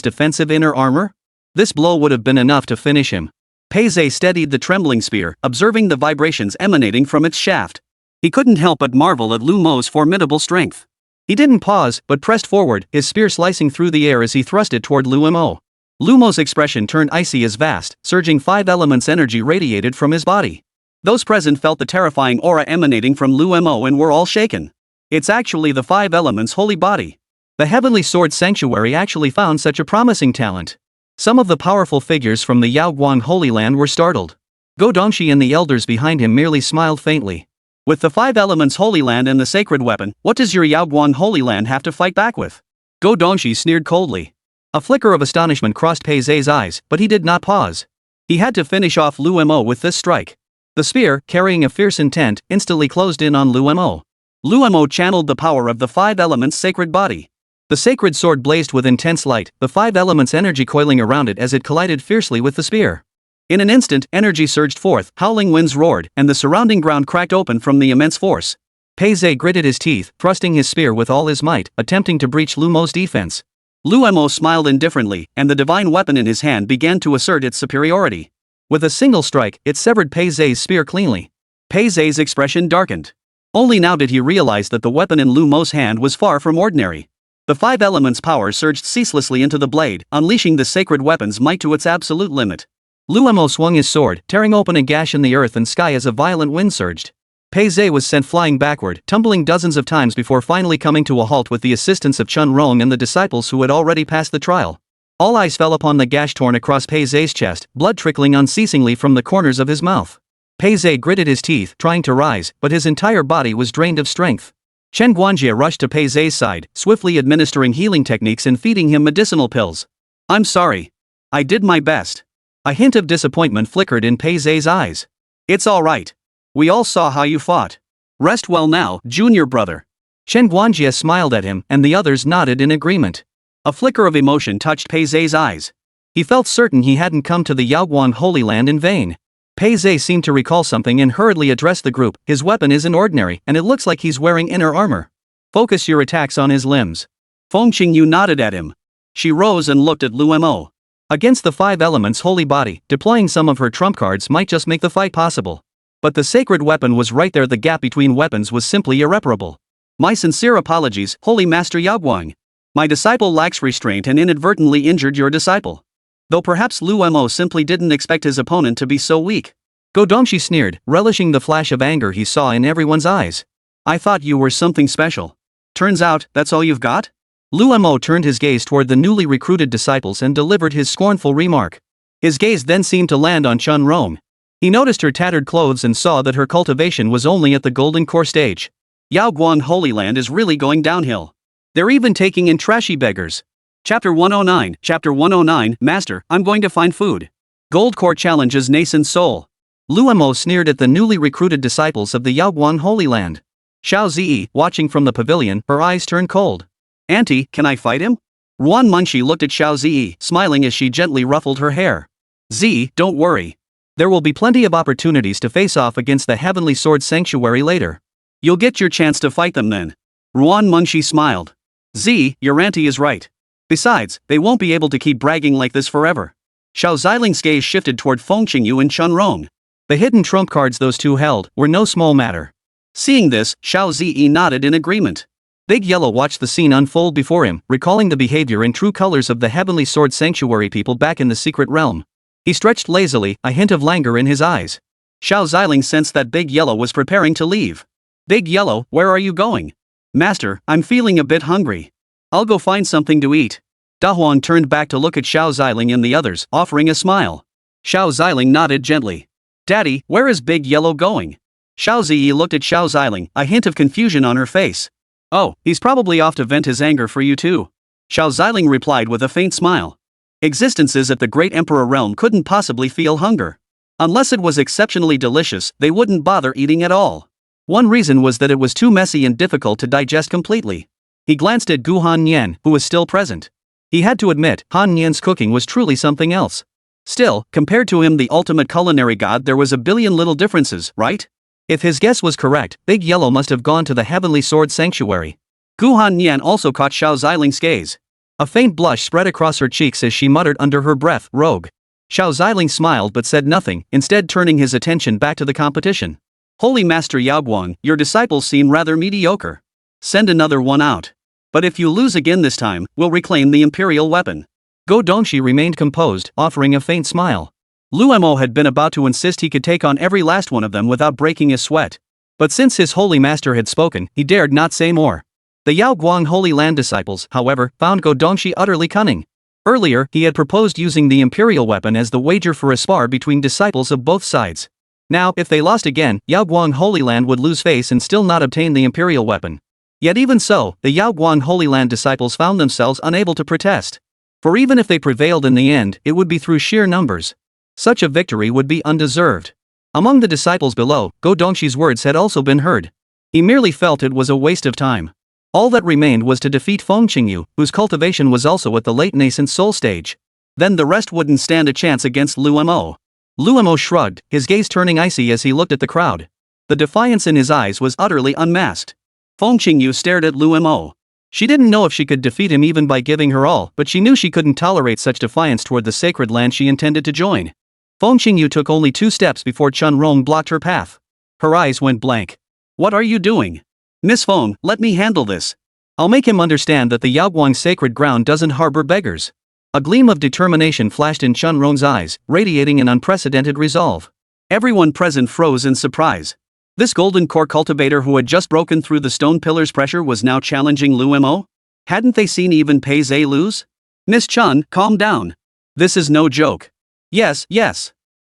Speaker 1: defensive inner armor? This blow would have been enough to finish him.
Speaker 2: Pei Zhe steadied the trembling spear, observing the vibrations emanating from its shaft. He couldn't help but marvel at Luo's formidable strength.
Speaker 1: He didn't pause, but pressed forward, his spear slicing through the air as he thrust it toward Luo. Luo's expression turned icy as vast, surging 5 elements energy radiated from his body.
Speaker 2: Those present felt the terrifying aura emanating from Luo and were all shaken. It's actually the 5 elements' holy body.
Speaker 1: The Heavenly Sword Sanctuary actually found such a promising talent. Some of the powerful figures from the Yaoguang Holy Land were startled. Go Dongxi and the elders behind him merely smiled faintly.
Speaker 2: With the 5 elements Holy Land and the sacred weapon, what does your Yaoguang Holy Land have to fight back with?
Speaker 1: Go Dongxi sneered coldly. A flicker of astonishment crossed Pei Zhe's eyes, but he did not pause. He had to finish off Luo with this strike. The spear, carrying a fierce intent, instantly closed in on Luo.
Speaker 2: Luo channeled the power of the 5 elements sacred body.
Speaker 1: The sacred sword blazed with intense light, the 5 elements energy coiling around it as it collided fiercely with the spear.
Speaker 2: In an instant, energy surged forth, howling winds roared, and the surrounding ground cracked open from the immense force.
Speaker 1: Pei Zhe gritted his teeth, thrusting his spear with all his might, attempting to breach Luo's defense.
Speaker 2: Luo smiled indifferently, and the divine weapon in his hand began to assert its superiority.
Speaker 1: With a single strike, it severed Pei Zhe's spear cleanly.
Speaker 2: Pei Zhe's expression darkened. Only now did he realize that the weapon in Luo's hand was far from ordinary. The 5 elements' power surged ceaselessly into the blade, unleashing the sacred weapon's might to its absolute limit.
Speaker 1: Luo swung his sword, tearing open a gash in the earth and sky as a violent wind surged. Pei Zhe was sent flying backward, tumbling dozens of times before finally coming to a halt with the assistance of Chun Rong and the disciples who had already passed the trial. All eyes fell upon the gash torn across Pei Zhe's chest, blood trickling unceasingly from the corners of his mouth. Pei Zhe gritted his teeth, trying to rise, but his entire body was drained of strength. Chen Guanjie rushed to Pei Zhe's side, swiftly administering healing techniques and feeding him medicinal pills.
Speaker 2: I'm sorry. I did my best.
Speaker 1: A hint of disappointment flickered in Pei Zhe's eyes.
Speaker 2: It's alright. We all saw how you fought. Rest well now, junior brother.
Speaker 1: Chen Guanjie smiled at him and the others nodded in agreement.
Speaker 2: A flicker of emotion touched Pei Zhe's eyes.
Speaker 1: He felt certain he hadn't come to the Yaoguang Holy Land in vain. Pei Zhe seemed to recall something and hurriedly addressed the group. His weapon isn't ordinary and it looks like he's wearing inner armor. Focus your attacks on his limbs.
Speaker 2: Feng Qingyu nodded at him. She rose and looked at Lu Mo.
Speaker 1: Against the five elements' holy body, deploying some of her trump cards might just make the fight possible. But the sacred weapon was right there. The gap between weapons was simply irreparable.
Speaker 2: My sincere apologies, Holy Master Yaoguang. My disciple lacks restraint and inadvertently injured your disciple. Though perhaps Lu Mo simply didn't expect his opponent to be so weak.
Speaker 1: Go Dongxi sneered, relishing the flash of anger he saw in everyone's eyes.
Speaker 2: I thought you were something special. Turns out, that's all you've got?
Speaker 1: Lu Mo turned his gaze toward the newly recruited disciples and delivered his scornful remark. His gaze then seemed to land on Chun Rong. He noticed her tattered clothes and saw that her cultivation was only at the golden core stage.
Speaker 2: Yaoguang Holy Land is really going downhill. They're even taking in trashy beggars. Chapter 109, Master, I'm going to find food. Gold core challenges nascent soul.
Speaker 1: Lu Mo sneered at the newly recruited disciples of the Yaoguang Holy Land. Xiao Ziling, watching from the pavilion, her eyes turned cold.
Speaker 2: Auntie, can I fight him? Ruan Mengxi looked at Xiao Ziling, smiling as she gently ruffled her hair. Z, don't worry.
Speaker 1: There will be plenty of opportunities to face off against the Heavenly Sword Sanctuary later.
Speaker 2: You'll get your chance to fight them then. Ruan Mengxi smiled. Z, your auntie is right. Besides, they won't be able to keep bragging like this forever. Xiao Ziling's gaze shifted toward Feng Qingyu and Chun Rong.
Speaker 1: The hidden trump cards those two held were no small matter.
Speaker 2: Seeing this, Xiao Ziling nodded in agreement.
Speaker 1: Big Yellow watched the scene unfold before him, recalling the behavior and true colors of the Heavenly Sword Sanctuary people back in the secret realm. He stretched lazily, a hint of languor in his eyes. Xiao Ziling sensed that Big Yellow was preparing to leave.
Speaker 2: Big Yellow, where are you going? Master, I'm feeling a bit hungry. I'll go find something to eat. Da Huan turned back to look at Xiao Ziling and the others, offering a smile. Xiao Ziling nodded gently. Daddy, where is Big Yellow going? Xiao Ziyi looked at Xiao Ziling, a hint of confusion on her face. Oh, he's probably off to vent his anger for you too. Xiao Ziling replied with a faint smile. Existences at the Great Emperor realm couldn't possibly feel hunger. Unless it was exceptionally delicious, they wouldn't bother eating at all. One reason was that it was too messy and difficult to digest completely. He glanced at Gu Han Nian, who was still present. He had to admit, Han Nian's cooking was truly something else. Still, compared to him, the ultimate culinary god, there was a billion little differences, right? If his guess was correct, Big Yellow must have gone to the Heavenly Sword Sanctuary. Gu Han Nian also caught Xiao Ziling's gaze. A faint blush spread across her cheeks as she muttered under her breath, rogue. Xiao Ziling smiled but said nothing, instead turning his attention back to the competition. Holy Master Yaoguang, your disciples seem rather mediocre. Send another one out. But if you lose again this time, we'll reclaim the Imperial weapon. Go Dongxi remained composed, offering a faint smile. Lu Mo had been about to insist he could take on every last one of them without breaking a sweat. But since his holy master had spoken, he dared not say more. The Yaoguang Holy Land disciples, however, found Go Dongxi utterly cunning. Earlier, he had proposed using the Imperial weapon as the wager for a spar between disciples of both sides. Now, if they lost again, Yaoguang Holy Land would lose face and still not obtain the Imperial weapon. Yet even so, the Yaoguang Holy Land disciples found themselves unable to protest. For even if they prevailed in the end, it would be through sheer numbers. Such a victory would be undeserved. Among the disciples below, Go Dongxi's words had also been heard. He merely felt it was a waste of time. All that remained was to defeat Feng Qingyu, whose cultivation was also at the late nascent soul stage. Then the rest wouldn't stand a chance against Lu Mo. Lu Mo shrugged, his gaze turning icy as he looked at the crowd. The defiance in his eyes was utterly unmasked. Feng Qingyu stared at Lu Mo. She didn't know if she could defeat him even by giving her all, but she knew she couldn't tolerate such defiance toward the sacred land she intended to join. Feng Qingyu took only 2 steps before Chun Rong blocked her path. Her eyes went blank. What are you doing? Miss Feng, let me handle this. I'll make him understand that the Yaoguang sacred ground doesn't harbor beggars. A gleam of determination flashed in Chun Rong's eyes, radiating an unprecedented resolve. Everyone present froze in surprise. This golden core cultivator who had just broken through the stone pillar's pressure was now challenging Lu Mo? Hadn't they seen even Pei Zhe lose? Miss Chun, calm down. This is no joke. Yes.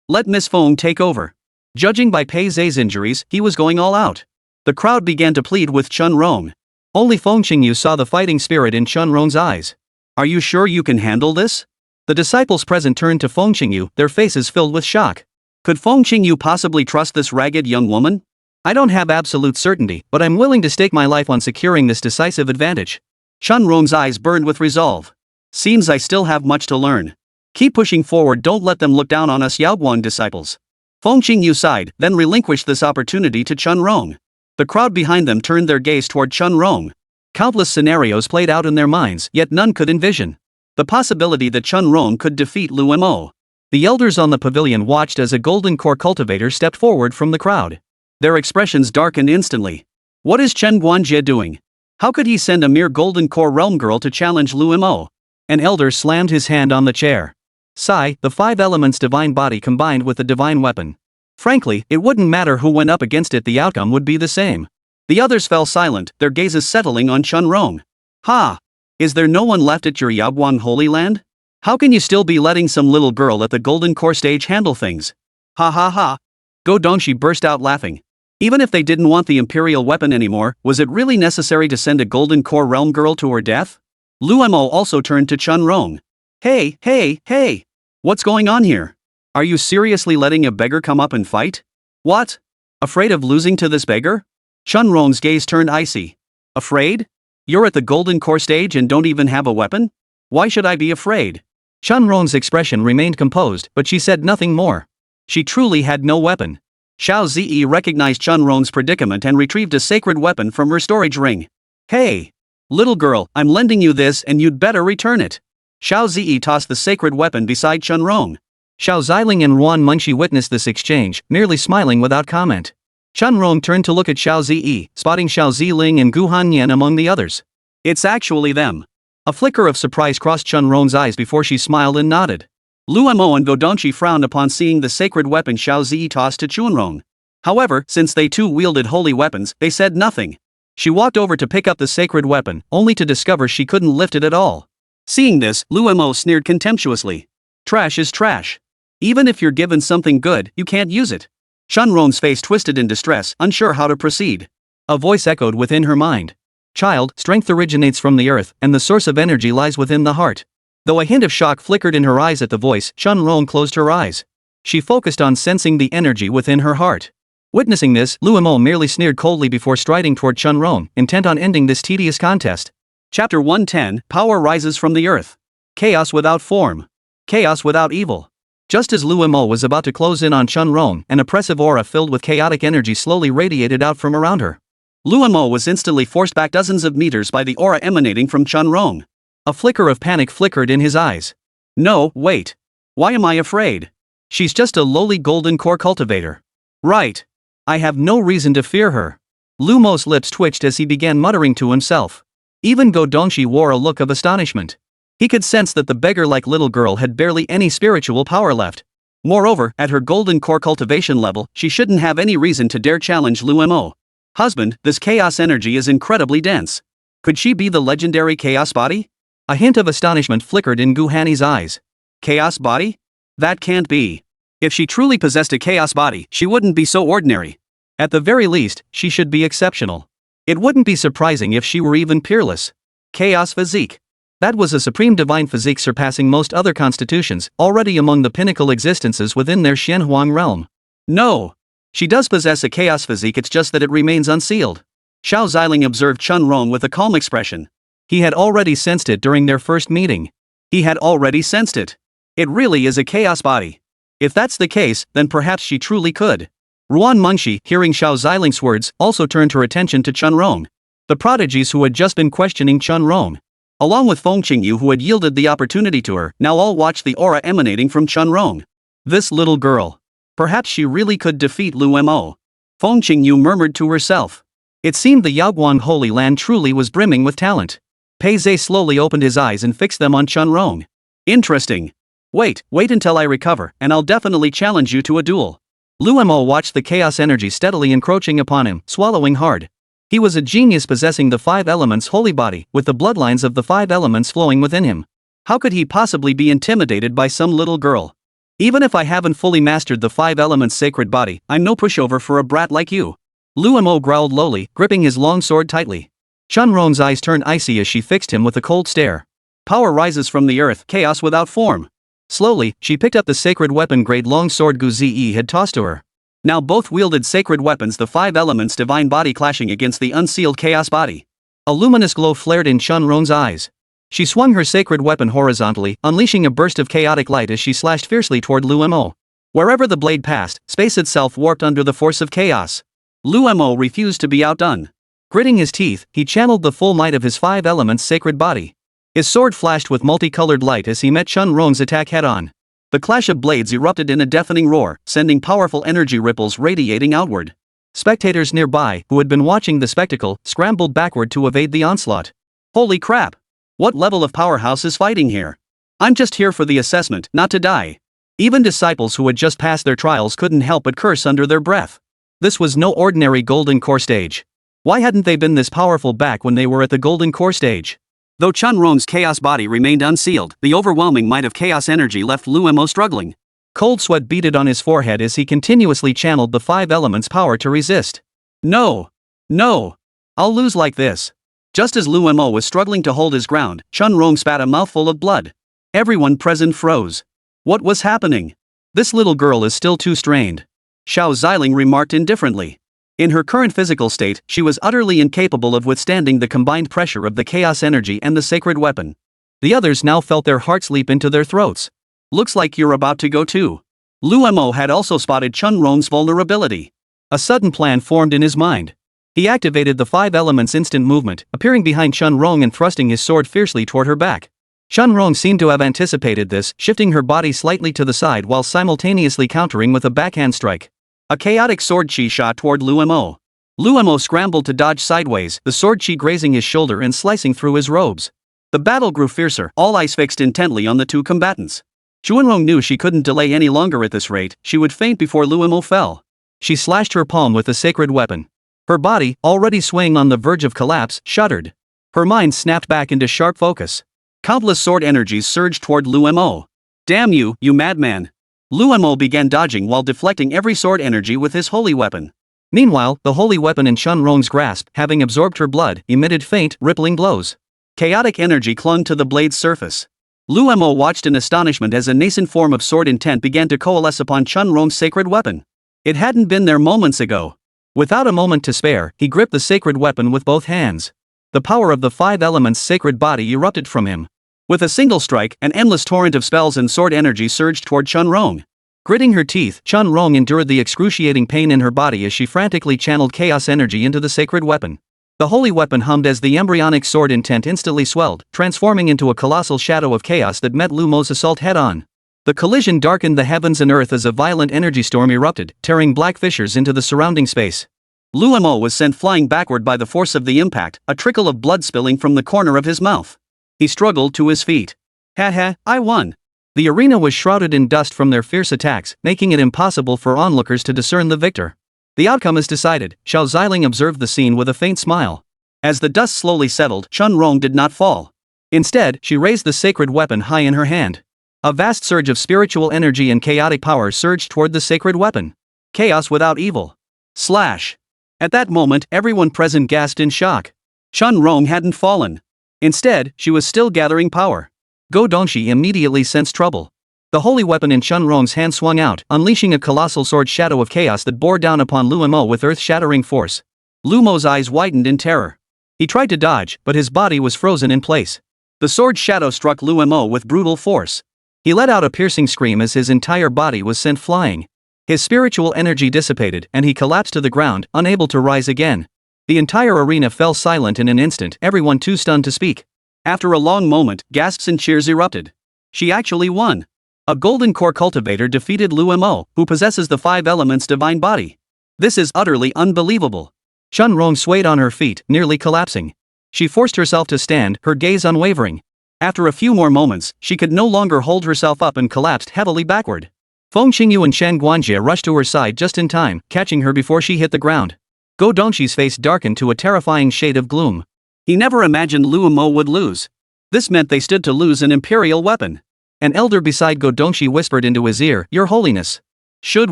Speaker 2: Let Miss Feng take over. Judging by Pei Zhe's injuries, he was going all out. The crowd began to plead with Chun Rong. Only Feng Qingyu saw the fighting spirit in Chun Rong's eyes. Are you sure you can handle this?
Speaker 1: The disciples present turned to Feng Qingyu, their faces filled with shock.
Speaker 2: Could Feng Qingyu possibly trust this ragged young woman?
Speaker 1: I don't have absolute certainty, but I'm willing to stake my life on securing this decisive advantage.
Speaker 2: Chunrong's eyes burned with resolve. Seems I still have much to learn. Keep pushing forward, don't let them look down on us Yaoguang disciples. Feng Qingyu sighed, then relinquished this opportunity to Chunrong. The crowd behind them turned their gaze toward Chunrong.
Speaker 1: Countless scenarios played out in their minds, yet none could envision
Speaker 2: the possibility that Chunrong could defeat Lu Mo.
Speaker 1: The elders on the pavilion watched as a golden core cultivator stepped forward from the crowd.
Speaker 2: Their expressions darkened instantly. What is Chen Guanjie doing? How could he send a mere golden core realm girl to challenge Lu Mo?
Speaker 1: An elder slammed his hand on the chair. Sai, the five elements' divine body combined with the divine weapon. Frankly, it wouldn't matter who went up against it, the outcome would be the same.
Speaker 2: The others fell silent, their gazes settling on Chunrong. Ha! Is there no one left at your Yaoguang Holy Land? How can you still be letting some little girl at the golden core stage handle things? Ha ha ha! Go Dongshi burst out laughing. Even if they didn't want the imperial weapon anymore, was it really necessary to send a golden core realm girl to her death? Lu Mo also turned to Chunrong. Hey, hey, hey! What's going on here? Are you seriously letting a beggar come up and fight? What? Afraid of losing to this beggar? Chunrong's gaze turned icy. Afraid? You're at the golden core stage and don't even have a weapon? Why should I be afraid?
Speaker 1: Chunrong's expression remained composed, but she said nothing more. She truly had no weapon.
Speaker 2: Xiao Ziling recognized Chunrong's predicament and retrieved a sacred weapon from her storage ring. Hey! Little girl, I'm lending you this and you'd better return it. Xiao Ziling tossed the sacred weapon beside Chunrong.
Speaker 1: Xiao Ziling and Ruan Mengxi witnessed this exchange, merely smiling without comment. Chunrong turned to look at Xiao Ziling, spotting Xiao Ziling and Gu Hanyan among the others.
Speaker 2: It's actually them.
Speaker 1: A flicker of surprise crossed Chunrong's eyes before she smiled and nodded.
Speaker 2: Lu Mo and Godongshi frowned upon seeing the sacred weapon Xiao Ziling tossed to Chunrong. However, since they too wielded holy weapons, they said nothing. She walked over to pick up the sacred weapon, only to discover she couldn't lift it at all. Seeing this, Lu Mo sneered contemptuously. Trash is trash. Even if you're given something good, you can't use it. Chunrong's face twisted in distress, unsure how to proceed.
Speaker 1: A voice echoed within her mind. Child, strength originates from the earth, and the source of energy lies within the heart. Though a hint of shock flickered in her eyes at the voice, Chunrong closed her eyes. She focused on sensing the energy within her heart. Witnessing this, Lu Mo merely sneered coldly before striding toward Chunrong, intent on ending this tedious contest.
Speaker 2: Chapter 110, Power rises from the earth. Chaos without form. Chaos without evil. Just as Lu Mo was about to close in on Chunrong, an oppressive aura filled with chaotic energy slowly radiated out from around her. Lu Mo was instantly forced back dozens of meters by the aura emanating from Chunrong. A flicker of panic flickered in his eyes. No, wait. Why am I afraid? She's just a lowly golden core cultivator. Right. I have no reason to fear her. Lu Mo's lips twitched as he began muttering to himself. Even Go Dongshi wore a look of astonishment. He could sense that the beggar-like little girl had barely any spiritual power left. Moreover, at her golden core cultivation level, she shouldn't have any reason to dare challenge Lu Mo. Husband, this chaos energy is incredibly dense. Could she be the legendary chaos body? A hint of astonishment flickered in Gu Hanny's eyes. Chaos body? That can't be. If she truly possessed a chaos body, she wouldn't be so ordinary. At the very least, she should be exceptional. It wouldn't be surprising if she were even peerless. Chaos physique. That was a supreme divine physique surpassing most other constitutions, already among the pinnacle existences within their Xianhuang realm. No. She does possess a chaos physique, it's just that it remains unsealed. Xiao Ziling observed Chunrong with a calm expression. He had already sensed it during their first meeting. He had already sensed it. It really is a chaos body. If that's the case, then perhaps she truly could. Ruan Mengxi, hearing Xiao Ziling's words, also turned her attention to Chunrong. The prodigies who had just been questioning Chunrong, along with Feng Qingyu who had yielded the opportunity to her, now all watched the aura emanating from Chunrong. This little girl. Perhaps she really could defeat Lu Mo. Feng Qingyu murmured to herself. It seemed the Yaoguang Holy Land truly was brimming with talent. Pei Zhe slowly opened his eyes and fixed them on Chunrong. Interesting. Wait until I recover, and I'll definitely challenge you to a duel. Lu Mo watched the chaos energy steadily encroaching upon him, swallowing hard. He was a genius possessing the five elements holy body, with the bloodlines of the five elements flowing within him. How could he possibly be intimidated by some little girl? Even if I haven't fully mastered the five elements sacred body, I'm no pushover for a brat like you. Lu Mo growled lowly, gripping his long sword tightly. Chunrong's eyes turned icy as she fixed him with a cold stare. Power rises from the earth, chaos without form.
Speaker 1: Slowly, she picked up the sacred weapon grade longsword Gu Zi had tossed to her. Now both wielded sacred weapons, the five elements divine body clashing against the unsealed chaos body. A luminous glow flared in Chun Rong's eyes. She swung her sacred weapon horizontally, unleashing a burst of chaotic light as she slashed fiercely toward Lu Mo. Wherever the blade passed, space itself warped under the force of chaos. Lu Mo refused to be outdone. Gritting his teeth, he channeled the full might of his five elements sacred body. His sword flashed with multicolored light as he met Chun Rong's attack head-on. The clash of blades erupted in a deafening roar, sending powerful energy ripples radiating outward. Spectators nearby, who had been watching the spectacle, scrambled backward to evade the onslaught. Holy crap! What level of powerhouse is fighting here? I'm just here for the assessment, not to die. Even disciples who had just passed their trials couldn't help but curse under their breath. This was no ordinary Golden Core stage. Why hadn't they been this powerful back when they were at the Golden Core stage? Though Chun Rong's chaos body remained unsealed, the overwhelming might of chaos energy left Lu Mo struggling. Cold sweat beaded on his forehead as he continuously channeled the five elements' power to resist. No! No! I'll lose like this. Just as Lu Mo was struggling to hold his ground, Chun Rong spat a mouthful of blood. Everyone present froze. What was happening? This little girl is still too strained. Xiao Ziling remarked indifferently. In her current physical state, she was utterly incapable of withstanding the combined pressure of the chaos energy and the sacred weapon. The others now felt their hearts leap into their throats. Looks like you're about to go too. Lu Mo had also spotted Chun Rong's vulnerability. A sudden plan formed in his mind. He activated the five elements instant movement, appearing behind Chun Rong and thrusting his sword fiercely toward her back. Chun Rong seemed to have anticipated this, shifting her body slightly to the side while simultaneously countering with a backhand strike. A chaotic sword chi shot toward Lu Mo. Lu Mo scrambled to dodge sideways, the sword chi grazing his shoulder and slicing through his robes. The battle grew fiercer, all eyes fixed intently on the two combatants. Chun Rong knew she couldn't delay any longer at this rate, she would faint before Lu Mo fell. She slashed her palm with the sacred weapon. Her body, already swaying on the verge of collapse, shuddered. Her mind snapped back into sharp focus. Countless sword energies surged toward Lu Mo. Damn you, you madman! Lu Mo began dodging while deflecting every sword energy with his holy weapon. Meanwhile, the holy weapon in Chun Rong's grasp, having absorbed her blood, emitted faint, rippling blows. Chaotic energy clung to the blade's surface. Lu Mo watched in astonishment as a nascent form of sword intent began to coalesce upon Chun Rong's sacred weapon. It hadn't been there moments ago. Without a moment to spare, he gripped the sacred weapon with both hands. The power of the five elements' sacred body erupted from him. With a single strike, an endless torrent of spells and sword energy surged toward Chun Rong. Gritting her teeth, Chun Rong endured the excruciating pain in her body as she frantically channeled chaos energy into the sacred weapon. The holy weapon hummed as the embryonic sword intent instantly swelled, transforming into a colossal shadow of chaos that met Lu Mo's assault head-on. The collision darkened the heavens and earth as a violent energy storm erupted, tearing black fissures into the surrounding space. Lu Mo was sent flying backward by the force of the impact, a trickle of blood spilling from the corner of his mouth. He struggled to his feet. Ha, I won. The arena was shrouded in dust from their fierce attacks, making it impossible for onlookers to discern the victor. The outcome is decided. Xiao Ziling observed the scene with a faint smile. As the dust slowly settled, Chun Rong did not fall. Instead, she raised the sacred weapon high in her hand. A vast surge of spiritual energy and chaotic power surged toward the sacred weapon. Chaos without evil. Slash. At that moment, everyone present gasped in shock. Chun Rong hadn't fallen. Instead, she was still gathering power. Go Dongxi immediately sensed trouble. The holy weapon in Chun Rong's hand swung out, unleashing a colossal sword shadow of chaos that bore down upon Lu Mo with earth-shattering force. Lu Mo's eyes widened in terror. He tried to dodge, but his body was frozen in place. The sword shadow struck Lu Mo with brutal force. He let out a piercing scream as his entire body was sent flying. His spiritual energy dissipated, and he collapsed to the ground, unable to rise again. The entire arena fell silent in an instant, everyone too stunned to speak. After a long moment, gasps and cheers erupted. She actually won. A Golden Core cultivator defeated Lu Mo, who possesses the five elements divine body. This is utterly unbelievable. Chun Rong swayed on her feet, nearly collapsing. She forced herself to stand, her gaze unwavering. After a few more moments, she could no longer hold herself up and collapsed heavily backward. Feng Qingyu and Shan Guanjie rushed to her side just in time, catching her before she hit the ground. Go Dongxi's face darkened to a terrifying shade of gloom. He never imagined Lu Mo would lose. This meant they stood to lose an imperial weapon. An elder beside Go Dongxi whispered into his ear, "Your Holiness. Should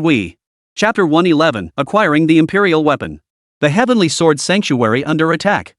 Speaker 1: we?" Chapter 111, Acquiring the Imperial Weapon. The Heavenly Sword Sanctuary under attack.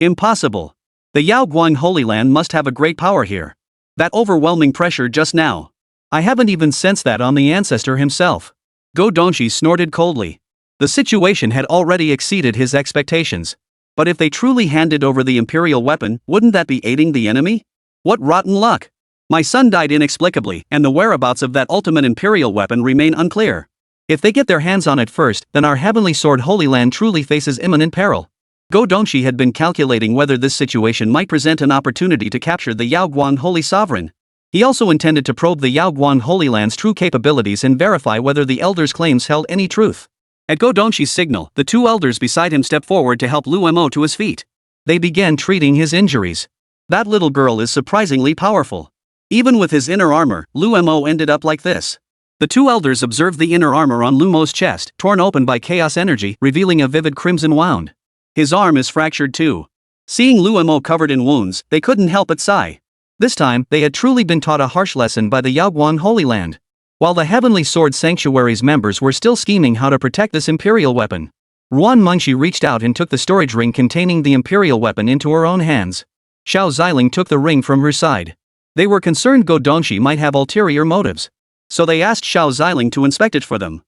Speaker 1: Impossible. The Yao Guang Holy Land must have a great power here.
Speaker 2: That overwhelming pressure just now.
Speaker 1: I haven't even sensed that on the ancestor himself.
Speaker 2: Go Donshi snorted coldly. The situation had already exceeded his expectations. But if they truly handed over the Imperial weapon, wouldn't that be aiding the enemy? What rotten luck! My son died inexplicably, and the whereabouts of that ultimate Imperial weapon remain unclear.
Speaker 1: If they get their hands on it first, then our heavenly sword Holy Land truly faces imminent peril.
Speaker 2: Go Donshi had been calculating whether this situation might present an opportunity to capture the Yaoguang Holy Sovereign. He also intended to probe the Yaoguang Holy Land's true capabilities and verify whether the elder's claims held any truth. At Go Donshi's signal, the two elders beside him stepped forward to help Lu Mo to his feet.
Speaker 1: They began treating his injuries.
Speaker 2: That little girl is surprisingly powerful. Even with his inner armor, Lu Mo ended up like this. The two elders observed the inner armor on Lu Mo's chest, torn open by chaos energy, revealing a vivid crimson wound. His arm is fractured too. Seeing Lu Mo covered in wounds, they couldn't help but sigh.
Speaker 1: This time, they had truly been taught a harsh lesson by the Yaoguang Holy Land. While the Heavenly Sword Sanctuary's members were still scheming how to protect this Imperial weapon, Ruan Mengshi reached out and took the storage ring containing the Imperial weapon into her own hands. Xiao Ziling took the ring from her side. They were concerned Go Dongshi might have ulterior motives. So they asked Xiao Ziling to inspect it for them.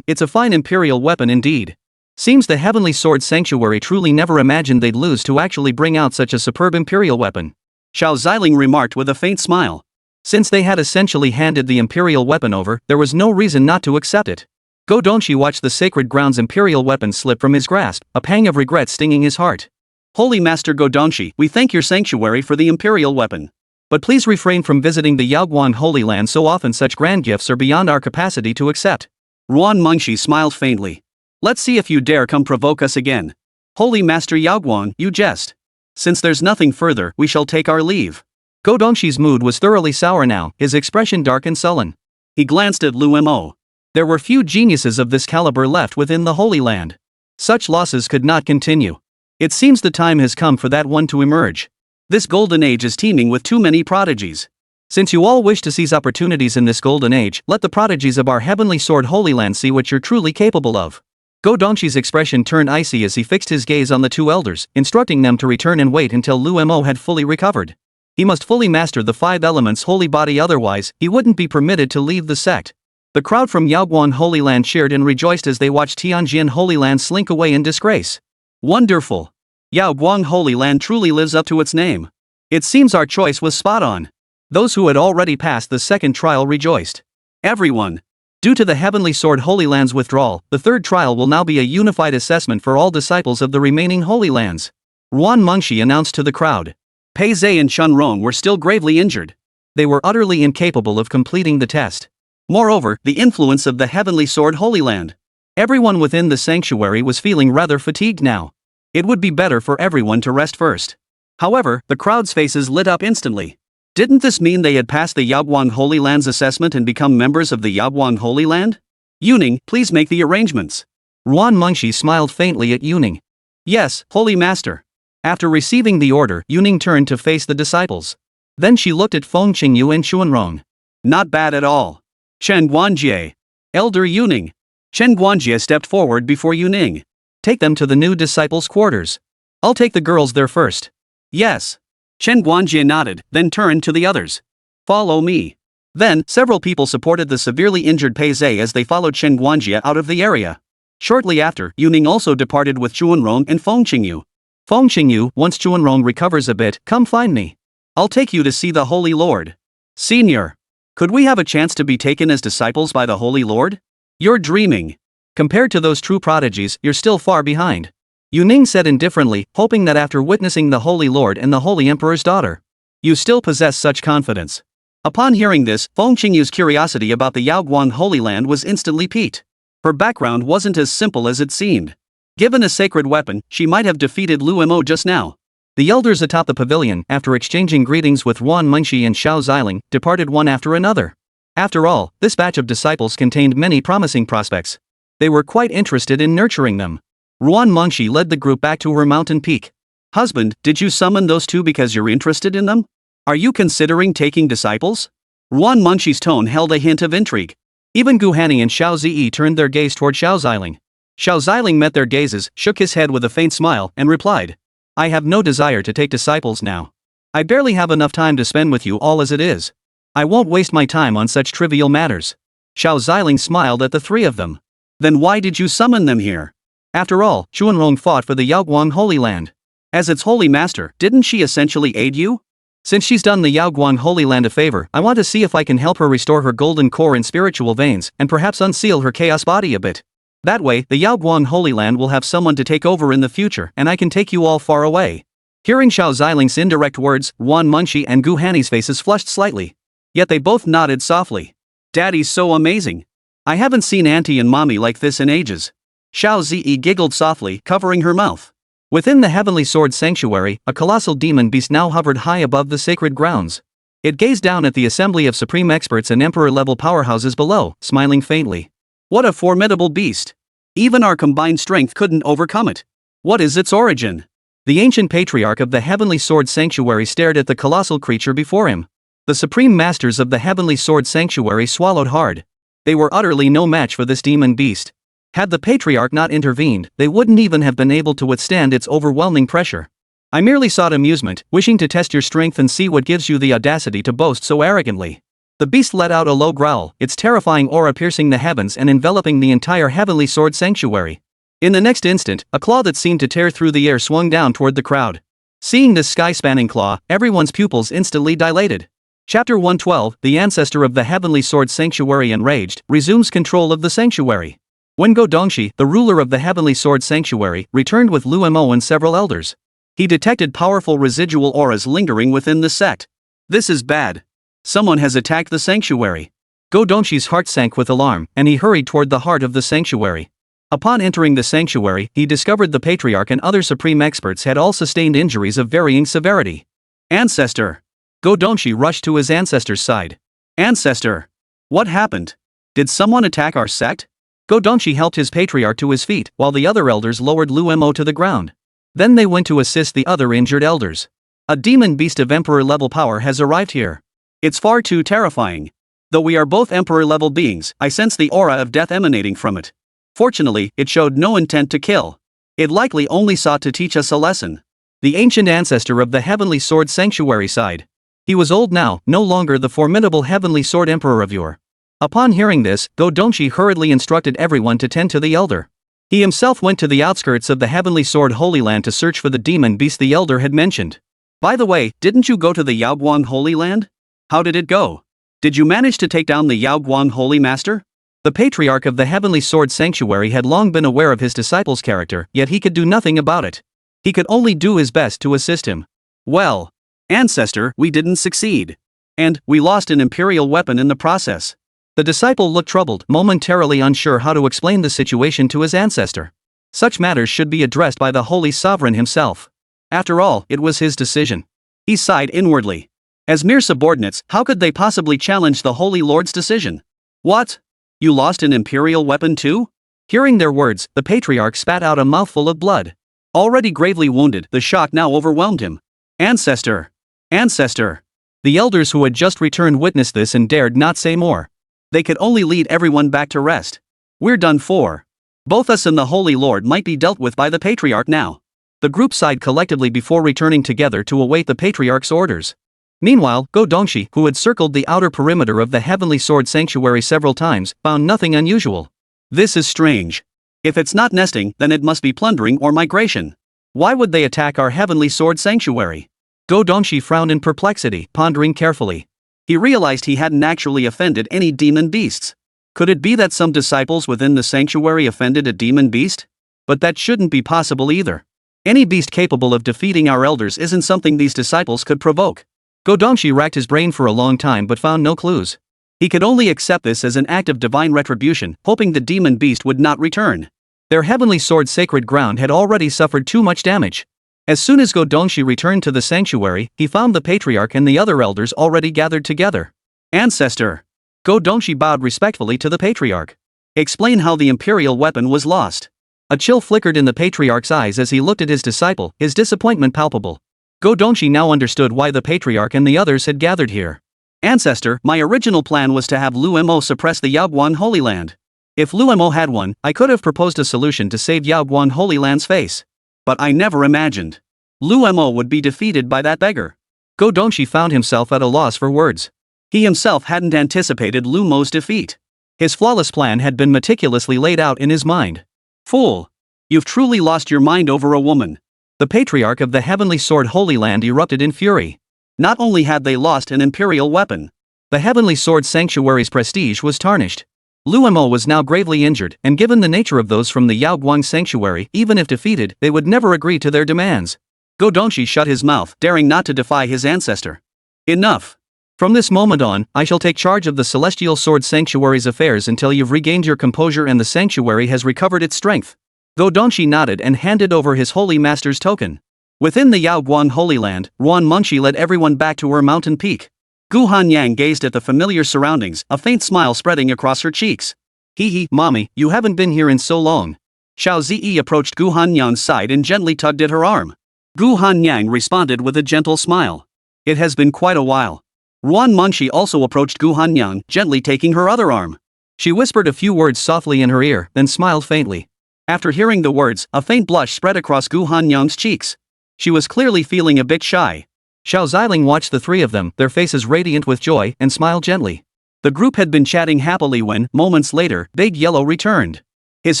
Speaker 2: It's a fine Imperial weapon indeed.
Speaker 1: Seems the Heavenly Sword Sanctuary truly never imagined they'd lose to actually bring out such a superb Imperial weapon.
Speaker 2: Xiao Ziling remarked with a faint smile.
Speaker 1: Since they had essentially handed the Imperial weapon over, there was no reason not to accept it. Go Dongshi watched the Sacred Ground's Imperial weapon slip from his grasp, a pang of regret stinging his heart.
Speaker 2: Holy Master Go Dongshi, we thank your sanctuary for the Imperial weapon.
Speaker 1: But please refrain from visiting the Yaoguang Holy Land so often. Such grand gifts are beyond our capacity to accept.
Speaker 2: Ruan Mengshi smiled faintly. Let's see if you dare come provoke us again. Holy Master Yaoguang, you jest. Since there's nothing further, we shall take our leave.
Speaker 1: Go Dongshi's mood was thoroughly sour now, his expression dark and sullen.
Speaker 2: He glanced at Lu Mo.
Speaker 1: There were few geniuses of this caliber left within the Holy Land. Such losses could not continue. It seems the time has come for that one to emerge.
Speaker 2: This golden age is teeming with too many prodigies.
Speaker 1: Since you all wish to seize opportunities in this golden age, let the prodigies of our Heavenly Sword Holy Land see what you're truly capable of. Go Dongshi's expression turned icy as he fixed his gaze on the two elders, instructing them to return and wait until Lu Mo had fully recovered. He must fully master the 5 elements holy body, otherwise, he wouldn't be permitted to leave the sect. The crowd from Yaoguang Holy Land cheered and rejoiced as they watched Tianjin Holy Land slink away in disgrace.
Speaker 2: Wonderful! Yaoguang Holy Land truly lives up to its name. It seems our choice was spot on.
Speaker 1: Those who had already passed the second trial rejoiced.
Speaker 2: Everyone.
Speaker 1: Due to the Heavenly Sword Holy Land's withdrawal, the third trial will now be a unified assessment for all disciples of the remaining Holy Lands. Ruan Mengshi announced to the crowd.
Speaker 2: Pei Zhe and Chun Rong were still gravely injured.
Speaker 1: They were utterly incapable of completing the test.
Speaker 2: Moreover, the influence of the Heavenly Sword Holy Land.
Speaker 1: Everyone within the sanctuary was feeling rather fatigued now. It would be better for everyone to rest first.
Speaker 2: However, the crowd's faces lit up instantly. Didn't this mean they had passed the Yaoguang Holy Land's assessment and become members of the Yaoguang Holy Land? Yuning, please make the arrangements.
Speaker 1: Ruan Mengshi smiled faintly at Yuning.
Speaker 2: Yes, Holy Master.
Speaker 1: After receiving the order, Yuning turned to face the disciples. Then she looked at Feng Qingyu and Xuanrong.
Speaker 2: Not bad at all. Chen Guanjie. Elder Yuning. Chen Guanjie stepped forward before Yuning.
Speaker 1: Take them to the new disciples' quarters. I'll take the girls there first.
Speaker 2: Yes. Chen Guanjie nodded, then turned to the others. Follow me. Then, several people supported the severely injured Pei Zhe as they followed Chen Guanjie out of the area. Shortly after, Yuning also departed with Xuanrong and Feng Qingyu.
Speaker 1: Feng Qingyu, once Xuanrong recovers a bit, come find me.
Speaker 2: I'll take you to see the Holy Lord. Senior. Could we have a chance to be taken as disciples by the Holy Lord? You're dreaming.
Speaker 1: Compared to those true prodigies, you're still far behind. Yuning said indifferently, hoping that after witnessing the Holy Lord and the Holy Emperor's daughter, you still possess such confidence.
Speaker 2: Upon hearing this, Feng Qingyu's curiosity about the Yaoguang Holy Land was instantly piqued. Her background wasn't as simple as it seemed. Given a sacred weapon, she might have defeated Lu Mo just now.
Speaker 1: The elders atop the pavilion, after exchanging greetings with Ruan Mengshi and Xiao Ziling, departed one after another. After all, this batch of disciples contained many promising prospects. They were quite interested in nurturing them. Ruan Mengshi led the group back to her mountain peak.
Speaker 2: Husband, did you summon those two because you're interested in them? Are you considering taking disciples? Ruan Mengshi's tone held a hint of intrigue.
Speaker 1: Even Gu Hanni and Xiao Ziyi turned their gaze toward Xiao Ziling. Xiao Ziling met their gazes, shook his head with a faint smile, and replied, I have no desire to take disciples now. I barely have enough time to spend with you all as it is. I won't waste my time on such trivial matters. Xiao Ziling smiled at the three of them.
Speaker 2: Then why did you summon them here?
Speaker 1: After all, Xuanrong fought for the Yaoguang Holy Land.
Speaker 2: As its holy master, didn't she essentially aid you?
Speaker 1: Since she's done the Yaoguang Holy Land a favor, I want to see if I can help her restore her golden core and spiritual veins, and perhaps unseal her chaos body a bit. That way, the Yaoguang Holy Land will have someone to take over in the future, and I can take you all far away. Hearing Xiao Ziling's indirect words, Wan Munshi and Gu Hanni's faces flushed slightly. Yet they both nodded softly.
Speaker 2: Daddy's so amazing. I haven't seen Auntie and Mommy like this in ages. Xiao Zi giggled softly, covering her mouth.
Speaker 1: Within the Heavenly Sword Sanctuary, a colossal demon beast now hovered high above the sacred grounds. It gazed down at the assembly of supreme experts and emperor-level powerhouses below, smiling faintly.
Speaker 2: What a formidable beast. Even our combined strength couldn't overcome it. What is its origin?
Speaker 1: The ancient patriarch of the Heavenly Sword Sanctuary stared at the colossal creature before him. The supreme masters of the Heavenly Sword Sanctuary swallowed hard. They were utterly no match for this demon beast. Had the patriarch not intervened, they wouldn't even have been able to withstand its overwhelming pressure. I merely sought amusement, wishing to test your strength and see what gives you the audacity to boast so arrogantly. The beast let out a low growl, its terrifying aura piercing the heavens and enveloping the entire Heavenly Sword Sanctuary. In the next instant, a claw that seemed to tear through the air swung down toward the crowd. Seeing this sky-spanning claw, everyone's pupils instantly dilated. Chapter 112, the ancestor of the Heavenly Sword Sanctuary Enraged, resumes control of the sanctuary. When Go Dongxi, the ruler of the Heavenly Sword Sanctuary, returned with Lu Mo and several elders, he detected powerful residual auras lingering within the sect. This is bad. Someone has attacked the sanctuary. Go Dongxi's heart sank with alarm, and he hurried toward the heart of the sanctuary. Upon entering the sanctuary, he discovered the patriarch and other supreme experts had all sustained injuries of varying severity.
Speaker 2: Ancestor! Go Dongxi rushed to his ancestor's side. Ancestor! What happened? Did someone attack our sect?
Speaker 1: Go Dongxi helped his patriarch to his feet, while the other elders lowered Lu Mo to the ground. Then they went to assist the other injured elders. A demon beast of emperor-level power has arrived here.
Speaker 2: It's far too terrifying. Though we are both emperor-level beings, I sense the aura of death emanating from it. Fortunately, it showed no intent to kill. It likely only sought to teach us a lesson.
Speaker 1: The ancient ancestor of the Heavenly Sword Sanctuary sighed. He was old now, no longer the formidable Heavenly Sword Emperor of yore. Upon hearing this, Go Dongxi hurriedly instructed everyone to tend to the elder. He himself went to the outskirts of the Heavenly Sword Holy Land to search for the demon beast the elder had mentioned.
Speaker 2: By the way, didn't you go to the Yaoguang Holy Land? How did it go? Did you manage to take down the Yaoguang Holy Master?
Speaker 1: The patriarch of the Heavenly Sword Sanctuary had long been aware of his disciple's character, yet he could do nothing about it. He could only do his best to assist him.
Speaker 2: Well, ancestor, we didn't succeed. And we lost an imperial weapon in the process.
Speaker 1: The disciple looked troubled, momentarily unsure how to explain the situation to his ancestor. Such matters should be addressed by the Holy Sovereign himself. After all, it was his decision.
Speaker 2: He sighed inwardly. As mere subordinates, how could they possibly challenge the Holy Lord's decision? What? You lost an imperial weapon too?
Speaker 1: Hearing their words, the patriarch spat out a mouthful of blood.
Speaker 2: Already gravely wounded, the shock now overwhelmed him. Ancestor! Ancestor!
Speaker 1: The elders who had just returned witnessed this and dared not say more.
Speaker 2: They could only lead everyone back to rest. We're done for. Both us and the Holy Lord might be dealt with by the patriarch now.
Speaker 1: The group sighed collectively before returning together to await the patriarch's orders. Meanwhile, Go Dongxi, who had circled the outer perimeter of the Heavenly Sword Sanctuary several times, found nothing unusual.
Speaker 2: This is strange. If it's not nesting, then it must be plundering or migration. Why would they attack our Heavenly Sword Sanctuary?
Speaker 1: Go Dongxi frowned in perplexity, pondering carefully.
Speaker 2: He realized he hadn't actually offended any demon beasts. Could it be that some disciples within the sanctuary offended a demon beast? But that shouldn't be possible either. Any beast capable of defeating our elders isn't something these disciples could provoke.
Speaker 1: Go Dongxi racked his brain for a long time but found no clues.
Speaker 2: He could only accept this as an act of divine retribution, hoping the demon beast would not return.
Speaker 1: Their Heavenly Sword sacred ground had already suffered too much damage. As soon as Go Dongxi returned to the sanctuary, he found the patriarch and the other elders already gathered together.
Speaker 2: Ancestor!
Speaker 1: Go Dongxi bowed respectfully to the patriarch.
Speaker 2: Explain how the imperial weapon was lost.
Speaker 1: A chill flickered in the patriarch's eyes as he looked at his disciple, his disappointment palpable. Go Dongxi now understood why the patriarch and the others had gathered here.
Speaker 2: Ancestor, my original plan was to have Lu Mo suppress the Yaoguang Holy Land. If Lu Mo had one, I could have proposed a solution to save Yaoguang Holy Land's face. But I never imagined Lu Mo would be defeated by that beggar.
Speaker 1: Go Dongxi found himself at a loss for words. He himself hadn't anticipated Lu Mo's defeat. His flawless plan had been meticulously laid out in his mind.
Speaker 2: Fool! You've truly lost your mind over a woman.
Speaker 1: The patriarch of the Heavenly Sword Holy Land erupted in fury.
Speaker 2: Not only had they lost an imperial weapon,
Speaker 1: the Heavenly Sword Sanctuary's prestige was tarnished. Lu Mo was now gravely injured, and given the nature of those from the Yao Guang Sanctuary, even if defeated, they would never agree to their demands.
Speaker 2: Go Dongxi shut his mouth, daring not to defy his ancestor. Enough!
Speaker 1: From this moment on, I shall take charge of the Celestial Sword Sanctuary's affairs until you've regained your composure and the sanctuary has recovered its strength. Go Dongxi nodded and handed over his holy master's token. Within the Yao Guang Holy Land, Ruan Mengxi led everyone back to her mountain peak. Gu Hanyang gazed at the familiar surroundings, a faint smile spreading across her cheeks. Hee, mommy, you haven't been here in so long.
Speaker 2: Xiao Ziling approached Gu Hanyang's side and gently tugged at her arm. Gu Hanyang responded with a gentle smile. It has been quite a while. Ruan Mengxi also approached Gu Hanyang, gently taking her other arm.
Speaker 1: She whispered a few words softly in her ear, then smiled faintly.
Speaker 2: After hearing the words, a faint blush spread across Gu Hanyang's cheeks. She was clearly feeling a bit shy.
Speaker 1: Xiao Ziling watched the three of them, their faces radiant with joy, and smiled gently.
Speaker 2: The group had been chatting happily when, moments later, Big Yellow returned. His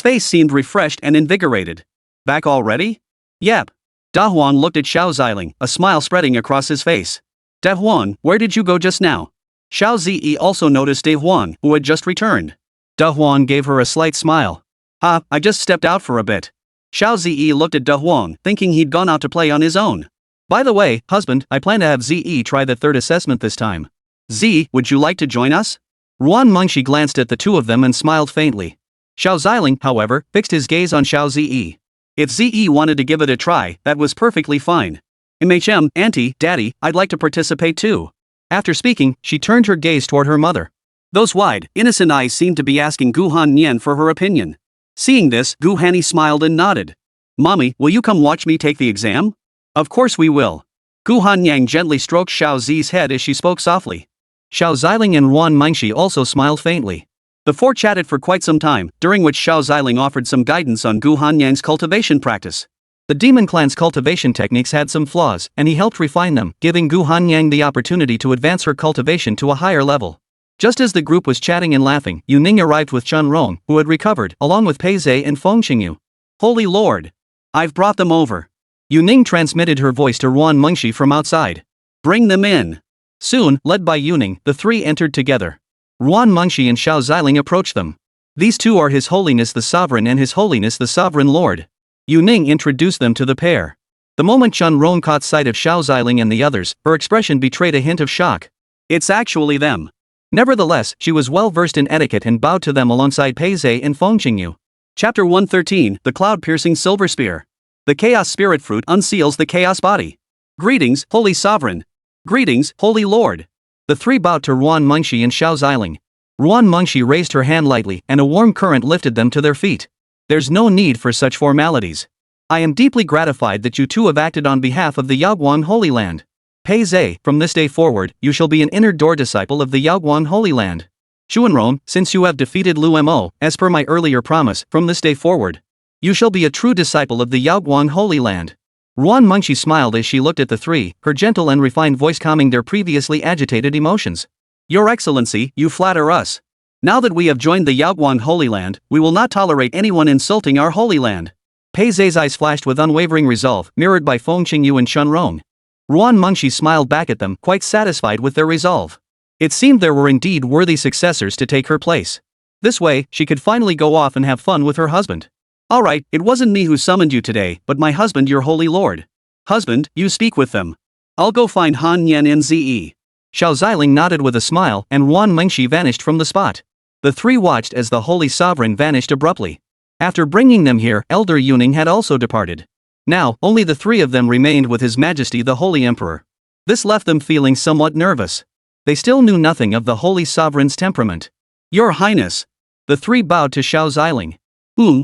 Speaker 2: face seemed refreshed and invigorated. Back already? Yep. Da Huan looked at Xiao Ziling, a smile spreading across his face. Da Huan, where did you go just now? Xiao Ziling also noticed Da Huan, who had just returned.
Speaker 1: Da Huan gave her a slight smile.
Speaker 2: I just stepped out for a bit. Xiao Ziling looked at Da Huan, thinking he'd gone out to play on his own.
Speaker 1: By the way, husband, I plan to have Ze try the third assessment this time.
Speaker 2: Z, would you like to join us?
Speaker 1: Ruan Mengxi glanced at the two of them and smiled faintly. Xiao Ziling, however, fixed his gaze on Xiao Ziling.
Speaker 2: If Ze wanted to give it a try, that was perfectly fine. Auntie, Daddy, I'd like to participate too.
Speaker 1: After speaking, she turned her gaze toward her mother.
Speaker 2: Those wide, innocent eyes seemed to be asking Gu Hanyan for her opinion. Seeing this, Gu Hanny smiled and nodded. Mommy, will you come watch me take the exam? Of course we will. Gu Hanyang gently stroked Xiao Zi's head as she spoke softly.
Speaker 1: Xiao Ziling and Ruan Mengxi also smiled faintly.
Speaker 2: The four chatted for quite some time, during which Xiao Ziling offered some guidance on Gu Hanyang's cultivation practice.
Speaker 1: The demon clan's cultivation techniques had some flaws, and he helped refine them, giving Gu Hanyang the opportunity to advance her cultivation to a higher level. Just as the group was chatting and laughing, Yu Ning arrived with Chen Rong, who had recovered, along with Pei Zhe and Feng Qingyu.
Speaker 2: Holy Lord! I've brought them over.
Speaker 1: Yu Ning transmitted her voice to Ruan Mengxi from outside.
Speaker 2: Bring them in.
Speaker 1: Soon, led by Yu Ning, the three entered together. Ruan Mengxi and Xiao Ziling approached them. These two are His Holiness the Sovereign and His Holiness the Sovereign Lord. Yu Ning introduced them to the pair. The moment Chen Rong caught sight of Xiao Ziling and the others, her expression betrayed a hint of shock.
Speaker 2: It's actually them.
Speaker 1: Nevertheless, she was well versed in etiquette and bowed to them alongside Pei Zhe and Feng Qingyu.
Speaker 2: Chapter 113, The Cloud-Piercing Silver Spear. The Chaos Spirit Fruit unseals the Chaos Body. Greetings, Holy Sovereign. Greetings, Holy Lord.
Speaker 1: The three bowed to Ruan Mengxi and Xiao Ziling. Ruan Mengxi raised her hand lightly, and a warm current lifted them to their feet. There's no need for such formalities. I am deeply gratified that you two have acted on behalf of the Yaoguan Holy Land. Pei Zhe, from this day forward, you shall be an inner door disciple of the Yaoguan Holy Land. Xuanrong, since you have defeated Lu Mo, as per my earlier promise, from this day forward, you shall be a true disciple of the Yaoguan Holy Land. Ruan Mengxi smiled as she looked at the three, her gentle and refined voice calming their previously agitated emotions.
Speaker 2: Your Excellency, you flatter us. Now that we have joined the Yaoguan Holy Land, we will not tolerate anyone insulting our Holy Land.
Speaker 1: Pei Zhe's eyes flashed with unwavering resolve, mirrored by Feng Qingyu and Chen Rong. Ruan Mengxi smiled back at them, quite satisfied with their resolve. It seemed there were indeed worthy successors to take her place. This way, she could finally go off and have fun with her husband. Alright, it wasn't me who summoned you today, but my husband, your holy lord.
Speaker 2: Husband, you speak with them. I'll go find Han Yan and Ze.
Speaker 1: Xiao Ziling nodded with a smile, and Ruan Mengxi vanished from the spot. The three watched as the holy sovereign vanished abruptly. After bringing them here, Elder Yuning had also departed. Now, only the three of them remained with His Majesty the Holy Emperor. This left them feeling somewhat nervous. They still knew nothing of the Holy Sovereign's temperament.
Speaker 2: Your Highness.
Speaker 1: The three bowed to Xiao Ziling.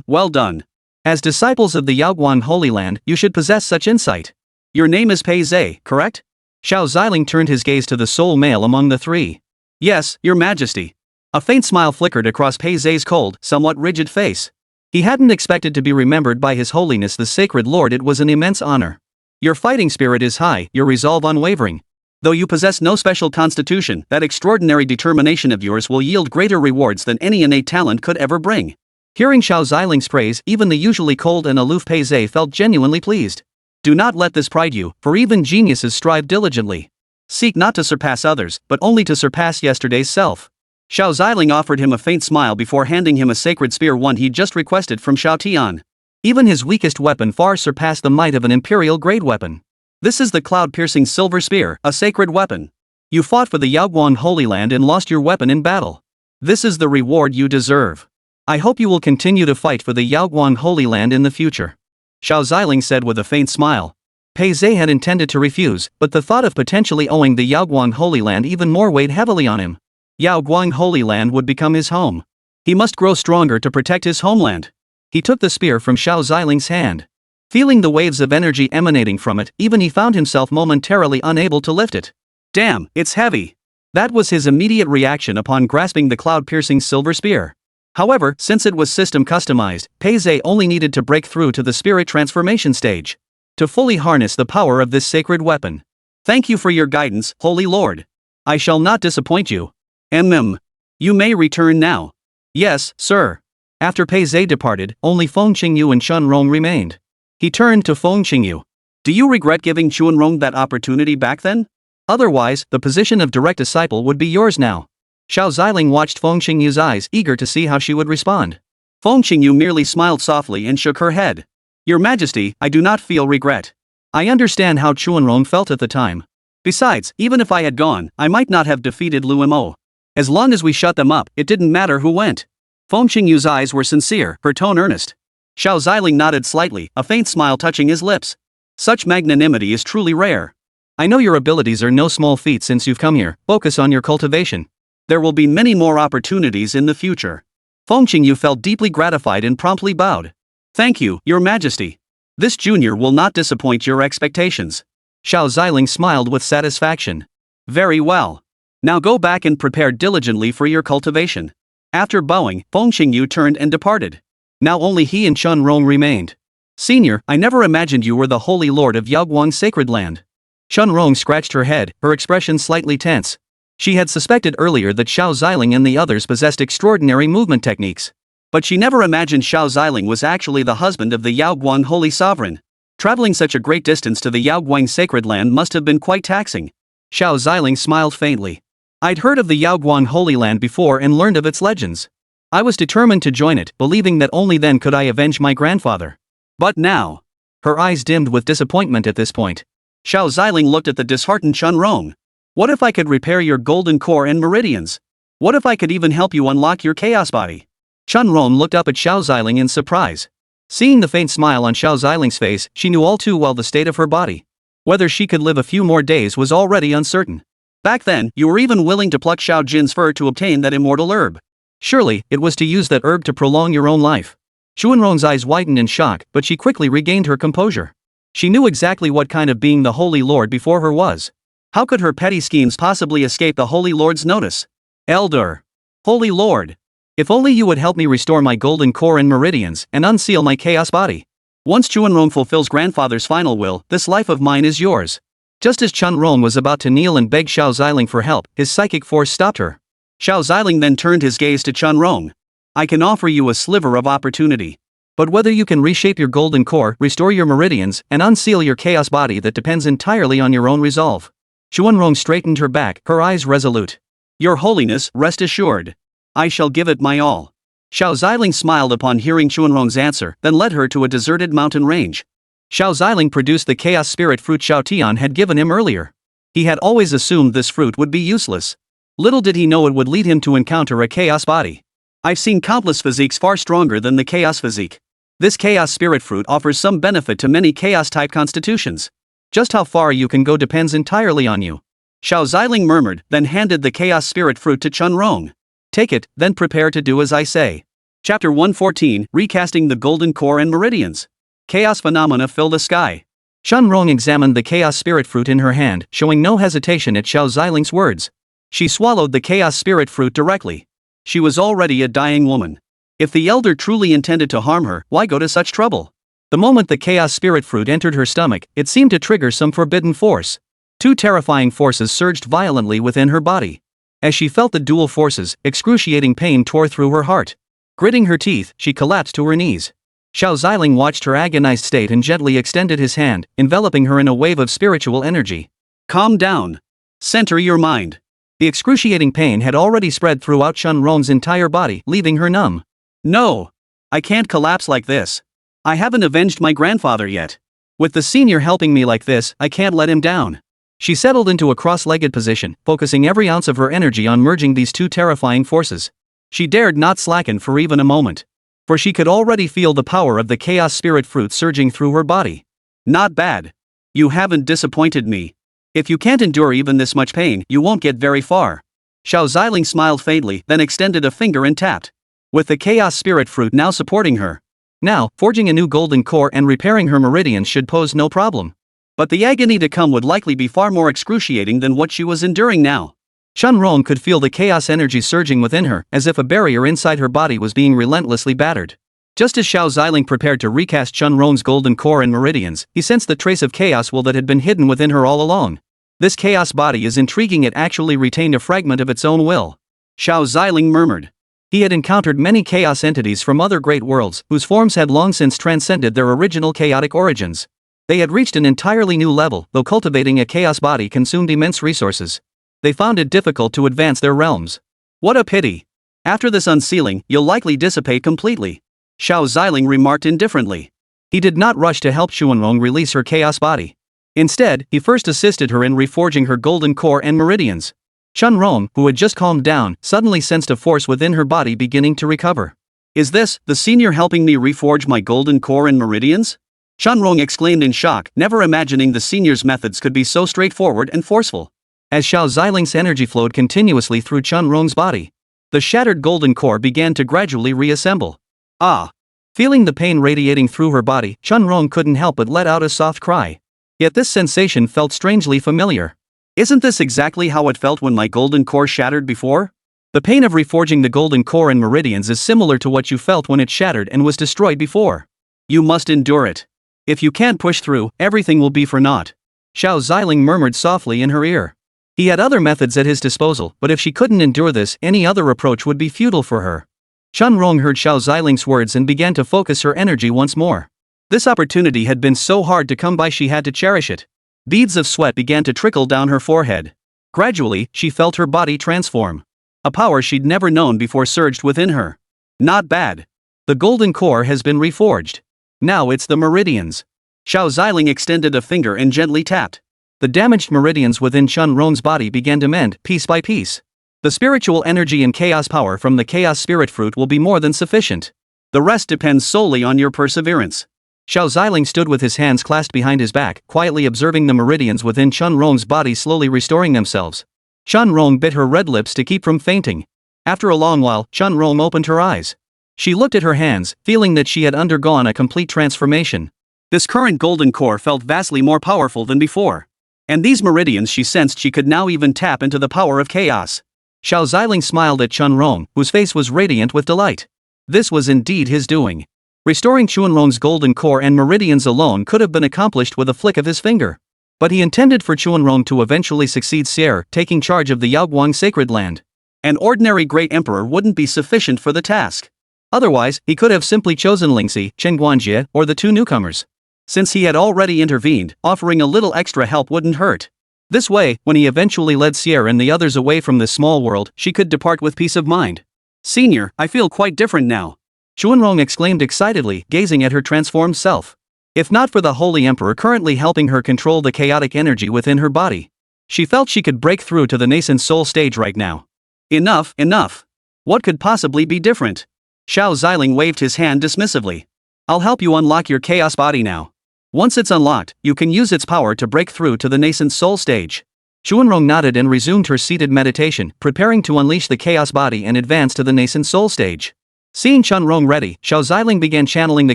Speaker 2: Well done.
Speaker 1: As disciples of the Yaoguan Holy Land, you should possess such insight.
Speaker 2: Your name is Pei Zhe, correct?
Speaker 1: Xiao Ziling turned his gaze to the sole male among the three.
Speaker 2: Yes, Your Majesty.
Speaker 1: A faint smile flickered across Pei Zhe's cold, somewhat rigid face. He hadn't expected to be remembered by His Holiness the Sacred Lord. It was an immense honor. Your fighting spirit is high, your resolve unwavering.
Speaker 2: Though you possess no special constitution, that extraordinary determination of yours will yield greater rewards than any innate talent could ever bring.
Speaker 1: Hearing Xiao Ziling's praise, even the usually cold and aloof Pei Zhe felt genuinely pleased.
Speaker 2: Do not let this pride you, for even geniuses strive diligently. Seek not to surpass others, but only to surpass yesterday's self. Xiao Ziling offered him a faint smile before handing him a sacred spear, one he'd just requested from Xiao Tian.
Speaker 1: Even his weakest weapon far surpassed the might of an imperial-grade weapon.
Speaker 2: This is the cloud-piercing silver spear, a sacred weapon. You fought for the Yaoguang Holy Land and lost your weapon in battle. This is the reward you deserve. I hope you will continue to fight for the Yaoguang Holy Land in the future. Xiao Ziling said with a faint smile.
Speaker 1: Pei Zhe had intended to refuse, but the thought of potentially owing the Yaoguang Holy Land even more weighed heavily on him.
Speaker 2: Yaoguang Holy Land would become his home. He must grow stronger to protect his homeland.
Speaker 1: He took the spear from Xiao Ziling's hand. Feeling the waves of energy emanating from it, even he found himself momentarily unable to lift it.
Speaker 2: Damn, it's heavy.
Speaker 1: That was his immediate reaction upon grasping the cloud-piercing silver spear. However, since it was system customized, Pei Zhe only needed to break through to the spirit transformation stage to fully harness the power of this sacred weapon.
Speaker 2: Thank you for your guidance, Holy Lord.
Speaker 1: I shall not disappoint you.
Speaker 2: You may return now.
Speaker 1: Yes, sir. After Pei Zhe departed, only Feng Qingyu and Chun Rong remained. He turned to Feng Qingyu.
Speaker 2: Do you regret giving Chun Rong that opportunity back then?
Speaker 1: Otherwise, the position of direct disciple would be yours now. Xiao Ziling watched Feng Qingyu's eyes, eager to see how she would respond.
Speaker 2: Feng Qingyu merely smiled softly and shook her head. Your Majesty, I do not feel regret.
Speaker 1: I understand how Chuanrong felt at the time.
Speaker 2: Besides, even if I had gone, I might not have defeated Lu Mo. As long as we shut them up, it didn't matter who went.
Speaker 1: Feng Qingyu's eyes were sincere, her tone earnest.
Speaker 2: Xiao Ziling nodded slightly, a faint smile touching his lips. Such magnanimity is truly rare.
Speaker 1: I know your abilities are no small feat since you've come here. Focus on your cultivation.
Speaker 2: There will be many more opportunities in the future.
Speaker 1: Feng Qingyu felt deeply gratified and promptly bowed.
Speaker 2: Thank you, Your Majesty. This junior will not disappoint your expectations.
Speaker 1: Xiao Ziling smiled with satisfaction.
Speaker 2: Very well. Now go back and prepare diligently for your cultivation. After bowing, Feng Qingyu turned and departed.
Speaker 1: Now only he and Chun Rong remained. Senior, I never imagined you were the Holy Lord of Yaoguang's sacred land. Chun Rong scratched her head, her expression slightly tense. She had suspected earlier that Xiao Ziling and the others possessed extraordinary movement techniques.
Speaker 2: But she never imagined Xiao Ziling was actually the husband of the Yaoguang Holy Sovereign. Traveling such a great distance to the Yaoguang sacred land must have been quite taxing.
Speaker 1: Xiao Ziling smiled faintly. I'd heard of the Yaoguang Holy Land before and learned of its legends. I was determined to join it, believing that only then could I avenge my grandfather.
Speaker 2: But now...
Speaker 1: Her eyes dimmed with disappointment at this point.
Speaker 2: Xiao Ziling looked at the disheartened Chun Rong. What if I could repair your golden core and meridians? What if I could even help you unlock your chaos body?
Speaker 1: Chun Rong looked up at Xiao Ziling in surprise. Seeing the faint smile on Xiao Ziling's face, she knew all too well the state of her body. Whether she could live a few more days was already uncertain.
Speaker 2: Back then, you were even willing to pluck Xiao Jin's fur to obtain that immortal herb.
Speaker 1: Surely, it was to use that herb to prolong your own life. Chuanrong's eyes widened in shock, but she quickly regained her composure. She knew exactly what kind of being the Holy Lord before her was. How could her petty schemes possibly escape the Holy Lord's notice?
Speaker 2: Elder.
Speaker 1: Holy Lord. If only you would help me restore my golden core and meridians, and unseal my chaos body. Once Chuanrong fulfills grandfather's final will, this life of mine is yours. Just as Chun Rong was about to kneel and beg Xiao Ziling for help, his psychic force stopped her.
Speaker 2: Xiao Ziling then turned his gaze to Chun Rong. I can offer you a sliver of opportunity.
Speaker 1: But whether you can reshape your golden core, restore your meridians, and unseal your chaos body, that depends entirely on your own resolve. Chuanrong straightened her back, her eyes resolute.
Speaker 2: Your Holiness, rest assured. I shall give it my all. Xiao Ziling smiled upon hearing Chuanrong's answer, then led her to a deserted mountain range.
Speaker 1: Xiao Ziling produced the chaos spirit fruit Xiao Tian had given him earlier. He had always assumed this fruit would be useless. Little did he know it would lead him to encounter a chaos body.
Speaker 2: I've seen countless physiques far stronger than the chaos physique. This chaos spirit fruit offers some benefit to many chaos-type constitutions.
Speaker 1: Just how far you can go depends entirely on you.
Speaker 2: Xiao Ziling murmured, then handed the chaos spirit fruit to Chun Rong.
Speaker 1: Take it, then prepare to do as I say.
Speaker 2: Chapter 114, Recasting the Golden Core and Meridians. Chaos phenomena fill the sky.
Speaker 1: Chun Rong examined the chaos spirit fruit in her hand, showing no hesitation at Xiao Ziling's words. She swallowed the chaos spirit fruit directly. She was already a dying woman. If the elder truly intended to harm her, why go to such trouble? The moment the chaos spirit fruit entered her stomach, it seemed to trigger some forbidden force. Two terrifying forces surged violently within her body. As she felt the dual forces, excruciating pain tore through her heart. Gritting her teeth, she collapsed to her knees. Xiao Ziling watched her agonized state and gently extended his hand, enveloping her in a wave of spiritual energy.
Speaker 2: Calm down. Center your mind.
Speaker 1: The excruciating pain had already spread throughout Chunrong's entire body, leaving her numb.
Speaker 2: No. I can't collapse like this. I haven't avenged my grandfather yet.
Speaker 1: With the senior helping me like this, I can't let him down. She settled into a cross-legged position, focusing every ounce of her energy on merging these two terrifying forces. She dared not slacken for even a moment. For she could already feel the power of the chaos spirit fruit surging through her body.
Speaker 2: Not bad. You haven't disappointed me. If you can't endure even this much pain, you won't get very far.
Speaker 1: Xiao Ziling smiled faintly, then extended a finger and tapped. With the chaos spirit fruit now supporting her. Now, forging a new golden core and repairing her meridians should pose no problem.
Speaker 2: But the agony to come would likely be far more excruciating than what she was enduring now.
Speaker 1: Chunrong could feel the chaos energy surging within her, as if a barrier inside her body was being relentlessly battered. Just as Xiao Ziling prepared to recast Chunrong's golden core and meridians, he sensed the trace of chaos will that had been hidden within her all along. This chaos body is intriguing, it actually retained a fragment of its own will.
Speaker 2: Xiao Ziling murmured.
Speaker 1: He had encountered many chaos entities from other great worlds, whose forms had long since transcended their original chaotic origins. They had reached an entirely new level, though cultivating a chaos body consumed immense resources. They found it difficult to advance their realms.
Speaker 2: What a pity. After this unsealing, you'll likely dissipate completely. Xiao Ziling remarked indifferently.
Speaker 1: He did not rush to help Chunrong release her chaos body. Instead, he first assisted her in reforging her golden core and meridians. Chunrong, who had just calmed down, suddenly sensed a force within her body beginning to recover.
Speaker 2: Is this, the senior helping me reforge my golden core and meridians? Chunrong exclaimed in shock, never imagining the senior's methods could be so straightforward and forceful.
Speaker 1: As Xiao Ziling's energy flowed continuously through Chunrong's body, the shattered golden core began to gradually reassemble.
Speaker 2: Ah!
Speaker 1: Feeling the pain radiating through her body, Chunrong couldn't help but let out a soft cry. Yet this sensation felt strangely familiar.
Speaker 2: Isn't this exactly how it felt when my golden core shattered before?
Speaker 1: The pain of reforging the golden core and meridians is similar to what you felt when it shattered and was destroyed before.
Speaker 2: You must endure it.
Speaker 1: If you can't push through, everything will be for naught. Xiao Ziling murmured softly in her ear. He had other methods at his disposal, but if she couldn't endure this, any other approach would be futile for her. Chunrong heard Xiao Ziling's words and began to focus her energy once more. This opportunity had been so hard to come by, she had to cherish it. Beads of sweat began to trickle down her forehead. Gradually, she felt her body transform. A power she'd never known before surged within her. Not bad. The golden core has been reforged. Now it's the meridians.
Speaker 2: Xiao Ziling extended a finger and gently tapped.
Speaker 1: The damaged meridians within Chunrong's body began to mend, piece by piece. The spiritual energy and chaos power from the chaos spirit fruit will be more than sufficient.
Speaker 2: The rest depends solely on your perseverance.
Speaker 1: Xiao Ziling stood with his hands clasped behind his back, quietly observing the meridians within Chunrong's body slowly restoring themselves. Chunrong bit her red lips to keep from fainting. After a long while, Chunrong opened her eyes. She looked at her hands, feeling that she had undergone a complete transformation.
Speaker 2: This current golden core felt vastly more powerful than before. And these meridians, she sensed she could now even tap into the power of chaos.
Speaker 1: Xiao Ziling smiled at Chunrong, whose face was radiant with delight. This was indeed his doing. Restoring Chunrong's golden core and meridians alone could have been accomplished with a flick of his finger. But he intended for Chunrong to eventually succeed Xier, taking charge of the Yaoguang sacred land.
Speaker 2: An ordinary great emperor wouldn't be sufficient for the task.
Speaker 1: Otherwise, he could have simply chosen Lingxi, Chen Guanjie, or the two newcomers. Since he had already intervened, offering a little extra help wouldn't hurt. This way, when he eventually led Xier and the others away from this small world, she could depart with peace of mind.
Speaker 2: Senior, I feel quite different now.
Speaker 1: Chunrong exclaimed excitedly, gazing at her transformed self. If not for the Holy Emperor currently helping her control the chaotic energy within her body, she felt she could break through to the nascent soul stage right now.
Speaker 2: Enough, enough. What could possibly be different?
Speaker 1: Xiao Ziling waved his hand dismissively. I'll help you unlock your chaos body now. Once it's unlocked, you can use its power to break through to the nascent soul stage. Chunrong nodded and resumed her seated meditation, preparing to unleash the chaos body and advance to the nascent soul stage. Seeing Chunrong ready, Xiao Ziling began channeling the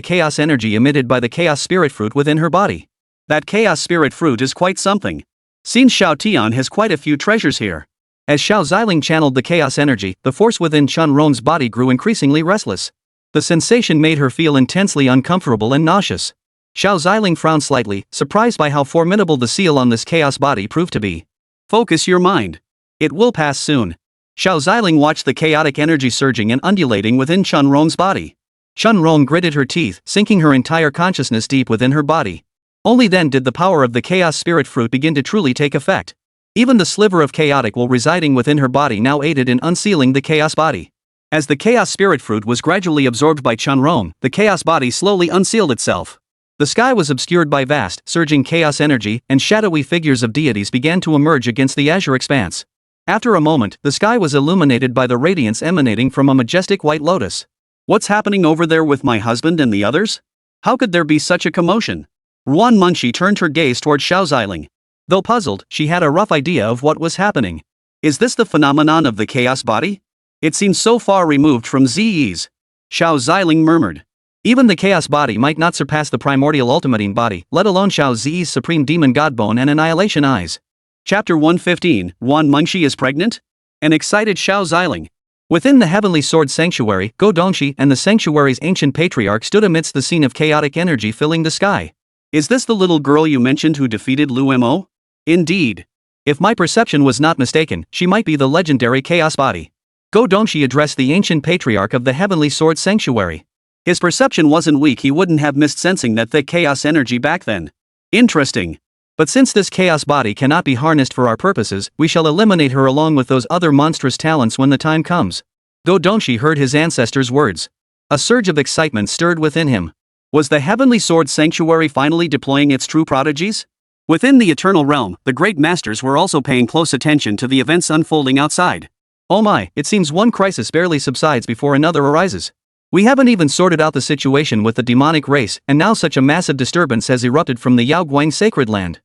Speaker 1: chaos energy emitted by the chaos spirit fruit within her body.
Speaker 2: That chaos spirit fruit is quite something. Seems Xiao Tian has quite a few treasures here.
Speaker 1: As Xiao Ziling channeled the chaos energy, the force within Chunrong's body grew increasingly restless. The sensation made her feel intensely uncomfortable and nauseous. Xiao Ziling frowned slightly, surprised by how formidable the seal on this chaos body proved to be.
Speaker 2: Focus your mind. It will pass soon. Xiao Ziling watched the chaotic energy surging and undulating within Chunrong's body.
Speaker 1: Chunrong gritted her teeth, sinking her entire consciousness deep within her body. Only then did the power of the chaos spirit fruit begin to truly take effect. Even the sliver of chaotic will residing within her body now aided in unsealing the chaos body. As the chaos spirit fruit was gradually absorbed by Chunrong, the chaos body slowly unsealed itself. The sky was obscured by vast, surging chaos energy, and shadowy figures of deities began to emerge against the azure expanse. After a moment, the sky was illuminated by the radiance emanating from a majestic white lotus.
Speaker 2: What's happening over there with my husband and the others? How could there be such a commotion? Ruan Munshi turned her gaze toward Xiao Ziling.
Speaker 1: Though puzzled, she had a rough idea of what was happening.
Speaker 2: Is this the phenomenon of the chaos body? It seems so far removed from Ze's. Xiao Ziling murmured.
Speaker 1: Even the chaos body might not surpass the primordial ultimating body, let alone Xiao Zi's supreme demon godbone and annihilation eyes.
Speaker 2: Chapter 115, Ruan Munshi is pregnant? An excited Xiao Ziling.
Speaker 1: Within the heavenly sword sanctuary, Go Dongxi and the sanctuary's ancient patriarch stood amidst the scene of chaotic energy filling the sky.
Speaker 2: Is this the little girl you mentioned who defeated Lu Mo? Indeed.
Speaker 1: If my perception was not mistaken, she might be the legendary chaos body. Go Dongxi addressed the ancient patriarch of the heavenly sword sanctuary.
Speaker 2: His perception wasn't weak, he wouldn't have missed sensing that thick chaos energy back then. Interesting.
Speaker 1: But since this chaos body cannot be harnessed for our purposes, we shall eliminate her along with those other monstrous talents when the time comes. Go Dongxi heard his ancestors' words. A surge of excitement stirred within him.
Speaker 2: Was the heavenly sword sanctuary finally deploying its true prodigies? Within the eternal realm, the great masters were also paying close attention to the events unfolding outside.
Speaker 1: Oh my, it seems one crisis barely subsides before another arises. We haven't even sorted out the situation with the demonic race, and now such a massive disturbance has erupted from the Yaoguang sacred land.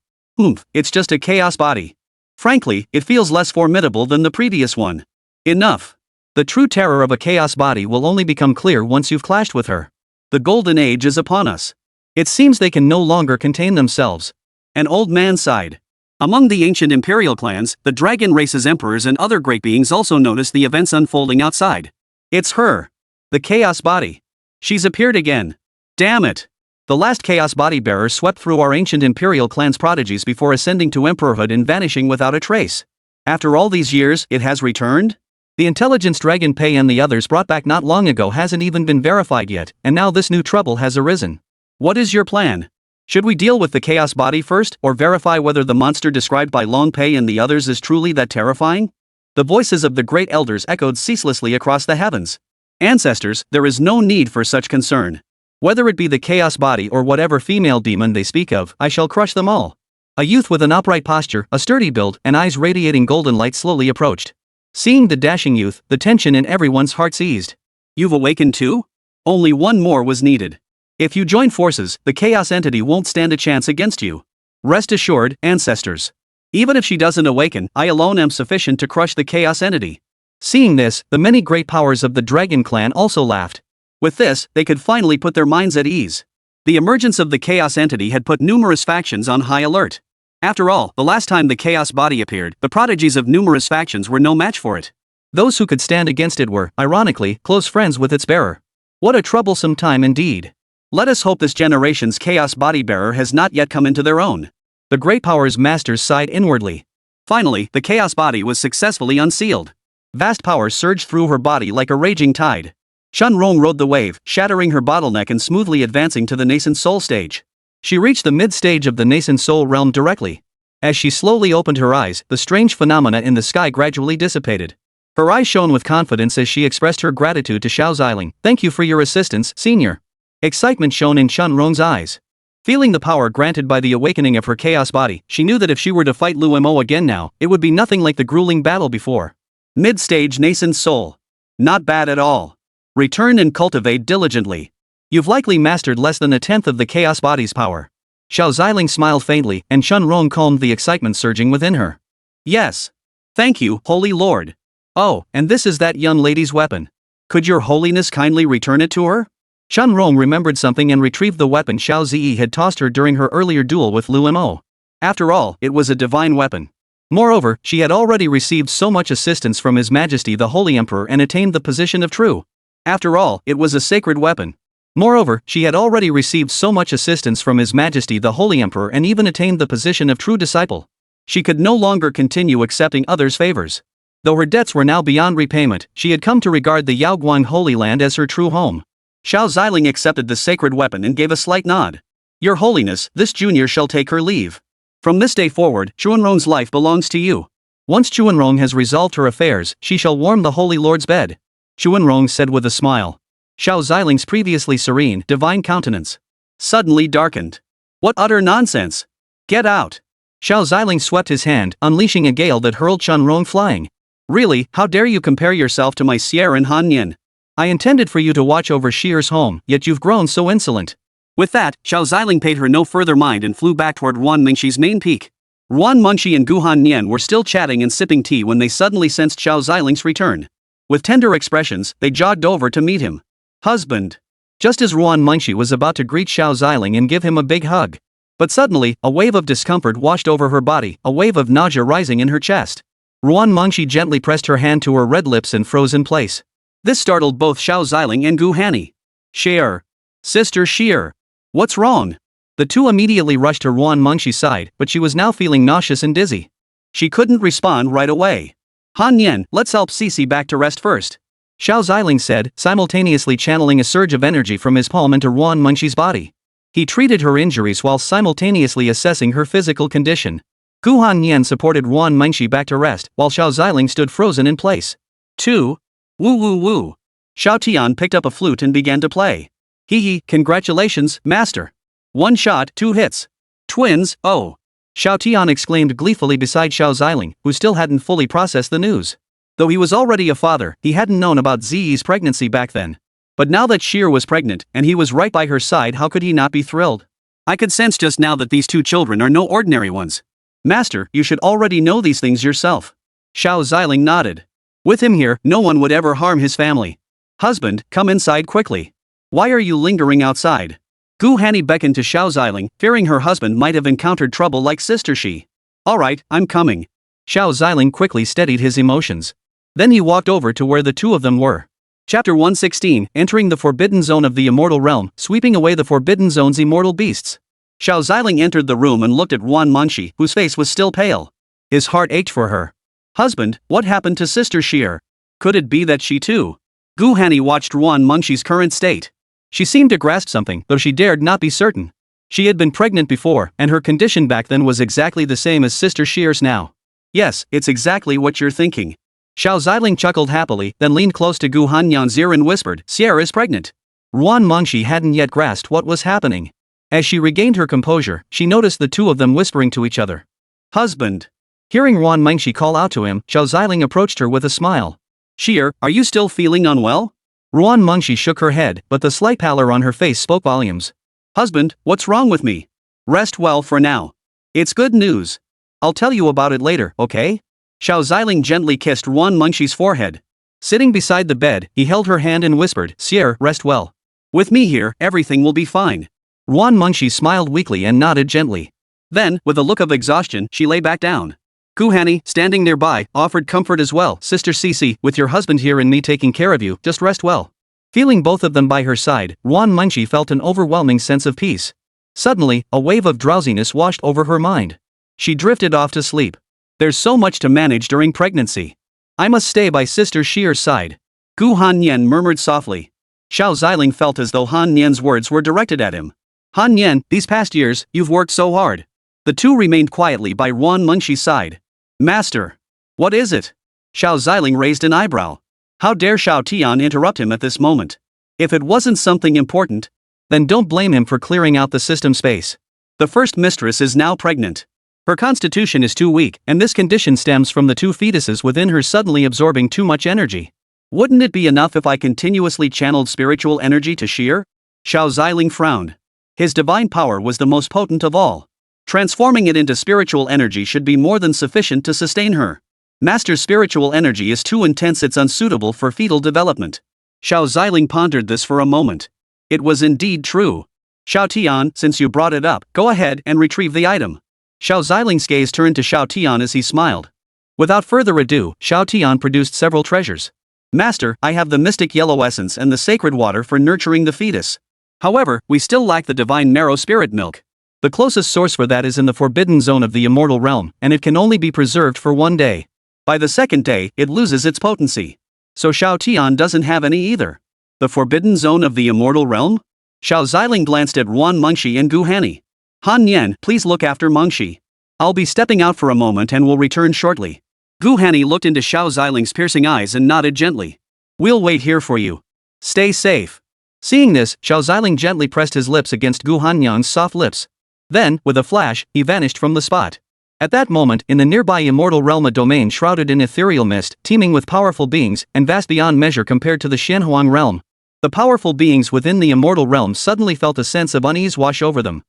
Speaker 2: It's just a chaos body. Frankly, it feels less formidable than the previous one. Enough.
Speaker 1: The true terror of a chaos body will only become clear once you've clashed with her.
Speaker 2: The golden age is upon us.
Speaker 1: It seems they can no longer contain themselves.
Speaker 2: An old man sighed. Among the ancient imperial clans, the dragon race's emperors and other great beings also noticed the events unfolding outside. It's her. The chaos body. She's appeared again. Damn it.
Speaker 1: The last chaos body bearer swept through our ancient imperial clan's prodigies before ascending to emperorhood and vanishing without a trace.
Speaker 2: After all these years, it has returned?
Speaker 1: The intelligence Dragon Pei and the others brought back not long ago hasn't even been verified yet, and now this new trouble has arisen.
Speaker 2: What is your plan? Should we deal with the chaos body first, or verify whether the monster described by Long Pei and the others is truly that terrifying? The voices of the great elders echoed ceaselessly across the heavens. Ancestors, there is no need for such concern.
Speaker 1: Whether it be the chaos body or whatever female demon they speak of, I shall crush them all. A youth with an upright posture, a sturdy build, and eyes radiating golden light slowly approached. Seeing the dashing youth, the tension in everyone's hearts eased.
Speaker 2: You've awakened too? Only one more was needed. If you join forces, the chaos entity won't stand a chance against you. Rest assured, ancestors. Even if she doesn't awaken, I alone am sufficient to crush the chaos entity.
Speaker 1: Seeing this, the many great powers of the Dragon Clan also laughed.
Speaker 2: With this, they could finally put their minds at ease. The emergence of the chaos entity had put numerous factions on high alert. After all, the last time the chaos body appeared, the prodigies of numerous factions were no match for it.
Speaker 1: Those who could stand against it were, ironically, close friends with its bearer. What a troublesome time indeed.
Speaker 2: Let us hope this generation's chaos body bearer has not yet come into their own.
Speaker 1: The great powers masters sighed inwardly.
Speaker 2: Finally, the chaos body was successfully unsealed.
Speaker 1: Vast power surged through her body like a raging tide.
Speaker 2: Chunrong rode the wave, shattering her bottleneck and smoothly advancing to the nascent soul stage.
Speaker 1: She reached the mid-stage of the nascent soul realm directly. As she slowly opened her eyes, the strange phenomena in the sky gradually dissipated. Her eyes shone with confidence as she expressed her gratitude to Xiao Ziling. Thank you for your assistance, senior. Excitement shone in Chunrong's eyes. Feeling the power granted by the awakening of her chaos body, she knew that if she were to fight Lu Mo again now, it would be nothing like the grueling battle before.
Speaker 2: Mid-stage nascent soul. Not bad at all. Return and cultivate diligently.
Speaker 1: You've likely mastered less than a tenth of the chaos body's power. Xiao Ziling smiled faintly, and Chunrong calmed the excitement surging within her.
Speaker 2: Yes. Thank you, Holy Lord.
Speaker 1: Oh, and this is that young lady's weapon.
Speaker 2: Could your holiness kindly return it to her?
Speaker 1: Chunrong remembered something and retrieved the weapon Xiao Zi had tossed her during her earlier duel with Lu Mo.
Speaker 2: After all, it was a divine weapon.
Speaker 1: Moreover, she had already received so much assistance from His Majesty the Holy Emperor and attained the position of true.
Speaker 2: After all, it was a sacred weapon.
Speaker 1: Moreover, she had already received so much assistance from His Majesty the Holy Emperor and even attained the position of true disciple. She could no longer continue accepting others' favors. Though her debts were now beyond repayment, she had come to regard the Yaoguang Holy Land as her true home. Xiao Ziling accepted the sacred weapon and gave a slight nod. Your Holiness, this junior shall take her leave. From this day forward, Chuanrong's life belongs to you. Once Chuanrong has resolved her affairs, she shall warm the Holy Lord's bed. Chuanrong said with a smile. Xiao Ziling's previously serene, divine countenance suddenly darkened. What utter nonsense! Get out! Xiao Ziling swept his hand, unleashing a gale that hurled Chuanrong flying. Really, how dare you compare yourself to my Sierra and Han Nian? I intended for you to watch over Shier's home, yet you've grown so insolent. With that, Xiao Ziling paid her no further mind and flew back toward Ruan Mingxi's main peak. Ruan Mingxi and Gu Han Nian were still chatting and sipping tea when they suddenly sensed Xiao Ziling's return. With tender expressions, they jogged over to meet him. Husband. Just as Ruan Mingxi was about to greet Xiao Ziling and give him a big hug. But suddenly, a wave of discomfort washed over her body, a wave of nausea rising in her chest. Ruan Mingxi gently pressed her hand to her red lips and froze in place. This startled both Xiao Ziling and Gu Hanni. Xier. Sister Xier. What's wrong? The two immediately rushed to Ruan Mingxi's side, but she was now feeling nauseous and dizzy. She couldn't respond right away. Han Nian, let's help Cici back to rest first. Xiao Ziling said, simultaneously channeling a surge of energy from his palm into Ruan Mingxi's body. He treated her injuries while simultaneously assessing her physical condition. Gu Han Nian supported Ruan Mingxi back to rest, while Xiao Ziling stood frozen in place. 2. Woo woo woo. Xiao Tian picked up a flute and began to play. Hee hee, congratulations, master. 1 shot, 2 hits. Twins, oh. Xiao Tian exclaimed gleefully beside Xiao Ziling, who still hadn't fully processed the news. Though he was already a father, he hadn't known about Ziyi's pregnancy back then. But now that Xier was pregnant, and he was right by her side, how could he not be thrilled? I could sense just now that these 2 children are no ordinary ones. Master, you should already know these things yourself. Xiao Ziling nodded. With him here, no one would ever harm his family. Husband, come inside quickly. Why are you lingering outside? Gu Hanni beckoned to Xiao Ziling, fearing her husband might have encountered trouble like Sister Shi. Alright, I'm coming. Xiao Ziling quickly steadied his emotions. Then he walked over to where the two of them were. Chapter 116, entering the forbidden zone of the immortal realm, sweeping away the forbidden zone's immortal beasts. Xiao Ziling entered the room and looked at Ruan Mingxi, whose face was still pale. His heart ached for her. Husband, what happened to Sister Xier? Could it be that she too? Gu Hanni watched Ruan Mingxi's current state. She seemed to grasp something, though she dared not be certain. She had been pregnant before, and her condition back then was exactly the same as Sister Xier's now. Yes, it's exactly what you're thinking. Xiao Ziling chuckled happily, then leaned close to Gu Hannian's ear and whispered, Xier is pregnant. Ruan Mingxi hadn't yet grasped what was happening. As she regained her composure, she noticed the two of them whispering to each other. Husband. Hearing Ruan Mingxi call out to him, Xiao Ziling approached her with a smile. Xier, are you still feeling unwell? Ruan Mingxi shook her head, but the slight pallor on her face spoke volumes. Husband, what's wrong with me? Rest well for now. It's good news. I'll tell you about it later, okay? Xiao Ziling gently kissed Ruan Mingxi's forehead. Sitting beside the bed, he held her hand and whispered, Xier, rest well. With me here, everything will be fine. Ruan Mingxi smiled weakly and nodded gently. Then, with a look of exhaustion, she lay back down. Gu Hanni, standing nearby, offered comfort as well. Sister Cici, with your husband here and me taking care of you, just rest well. Feeling both of them by her side, Ruan Mingxi felt an overwhelming sense of peace. Suddenly, a wave of drowsiness washed over her mind. She drifted off to sleep. There's so much to manage during pregnancy. I must stay by Sister Xier's side. Gu Han Nian murmured softly. Xiao Ziling felt as though Han Nian's words were directed at him. Han Nian, these past years, you've worked so hard. The two remained quietly by Ruan Mingxi's side. Master. What is it? Xiao Ziling raised an eyebrow. How dare Xiao Tian interrupt him at this moment? If it wasn't something important, then don't blame him for clearing out the system space. The first mistress is now pregnant. Her constitution is too weak, and this condition stems from the 2 fetuses within her suddenly absorbing too much energy. Wouldn't it be enough if I continuously channeled spiritual energy to Xier? Xiao Ziling frowned. His divine power was the most potent of all. Transforming it into spiritual energy should be more than sufficient to sustain her. Master's spiritual energy is too intense, it's unsuitable for fetal development. Xiao Ziling pondered this for a moment. It was indeed true. Xiao Tian, since you brought it up, go ahead and retrieve the item. Xiao Ziling's gaze turned to Xiao Tian as he smiled. Without further ado, Xiao Tian produced several treasures. Master, I have the mystic yellow essence and the sacred water for nurturing the fetus.
Speaker 2: However, we still lack the divine marrow spirit milk. The closest source for that is in the forbidden zone of the immortal realm, and it can only be preserved for 1 day. By the second day, it loses its potency. So Xiao Tian doesn't have any either. The forbidden zone of the immortal realm? Xiao Ziling glanced at Wan Mengxi and Gu Hanni. Han Yan, please look after Mengxi. I'll be stepping out for a moment and will return shortly. Gu Hanni looked into Xiao Ziling's piercing eyes and nodded gently. We'll wait here for you. Stay safe. Seeing this, Xiao Ziling gently pressed his lips against Gu Hanyang's soft lips. Then, with a flash, he vanished from the spot. At that moment, in the nearby immortal realm, a domain shrouded in ethereal mist, teeming with powerful beings, and vast beyond measure compared to the Xianhuang realm. The powerful beings within the immortal realm suddenly felt a sense of unease wash over them.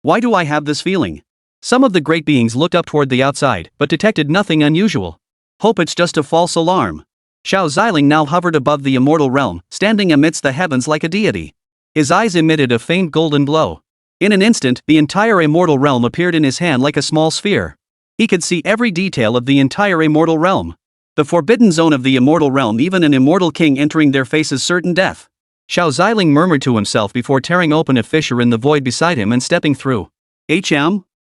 Speaker 2: Why do I have this feeling? Some of the great beings looked up toward the outside, but detected nothing unusual. Hope it's just a false alarm. Xiao Ziling now hovered above the immortal realm, standing amidst the heavens like a deity. His eyes emitted a faint golden glow. In an instant, the entire immortal realm appeared in his hand like a small sphere. He could see every detail of the entire immortal realm. The forbidden zone of the immortal realm, even an immortal king entering there faces certain death. Xiao Ziling murmured to himself before tearing open a fissure in the void beside him and stepping through.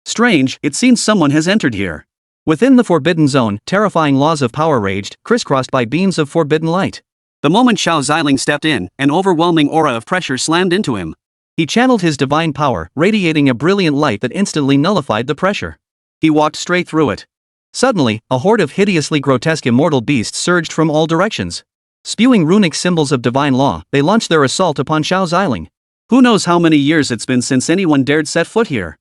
Speaker 2: Strange, it seems someone has entered here. Within the forbidden zone, terrifying laws of power raged, crisscrossed by beams of forbidden light. The moment Xiao Ziling stepped in, an overwhelming aura of pressure slammed into him. He channeled his divine power, radiating a brilliant light that instantly nullified the pressure. He walked straight through it. Suddenly, a horde of hideously grotesque immortal beasts surged from all directions. Spewing runic symbols of divine law, they launched their assault upon Xiao Ziling. Who knows how many years it's been since anyone dared set foot here.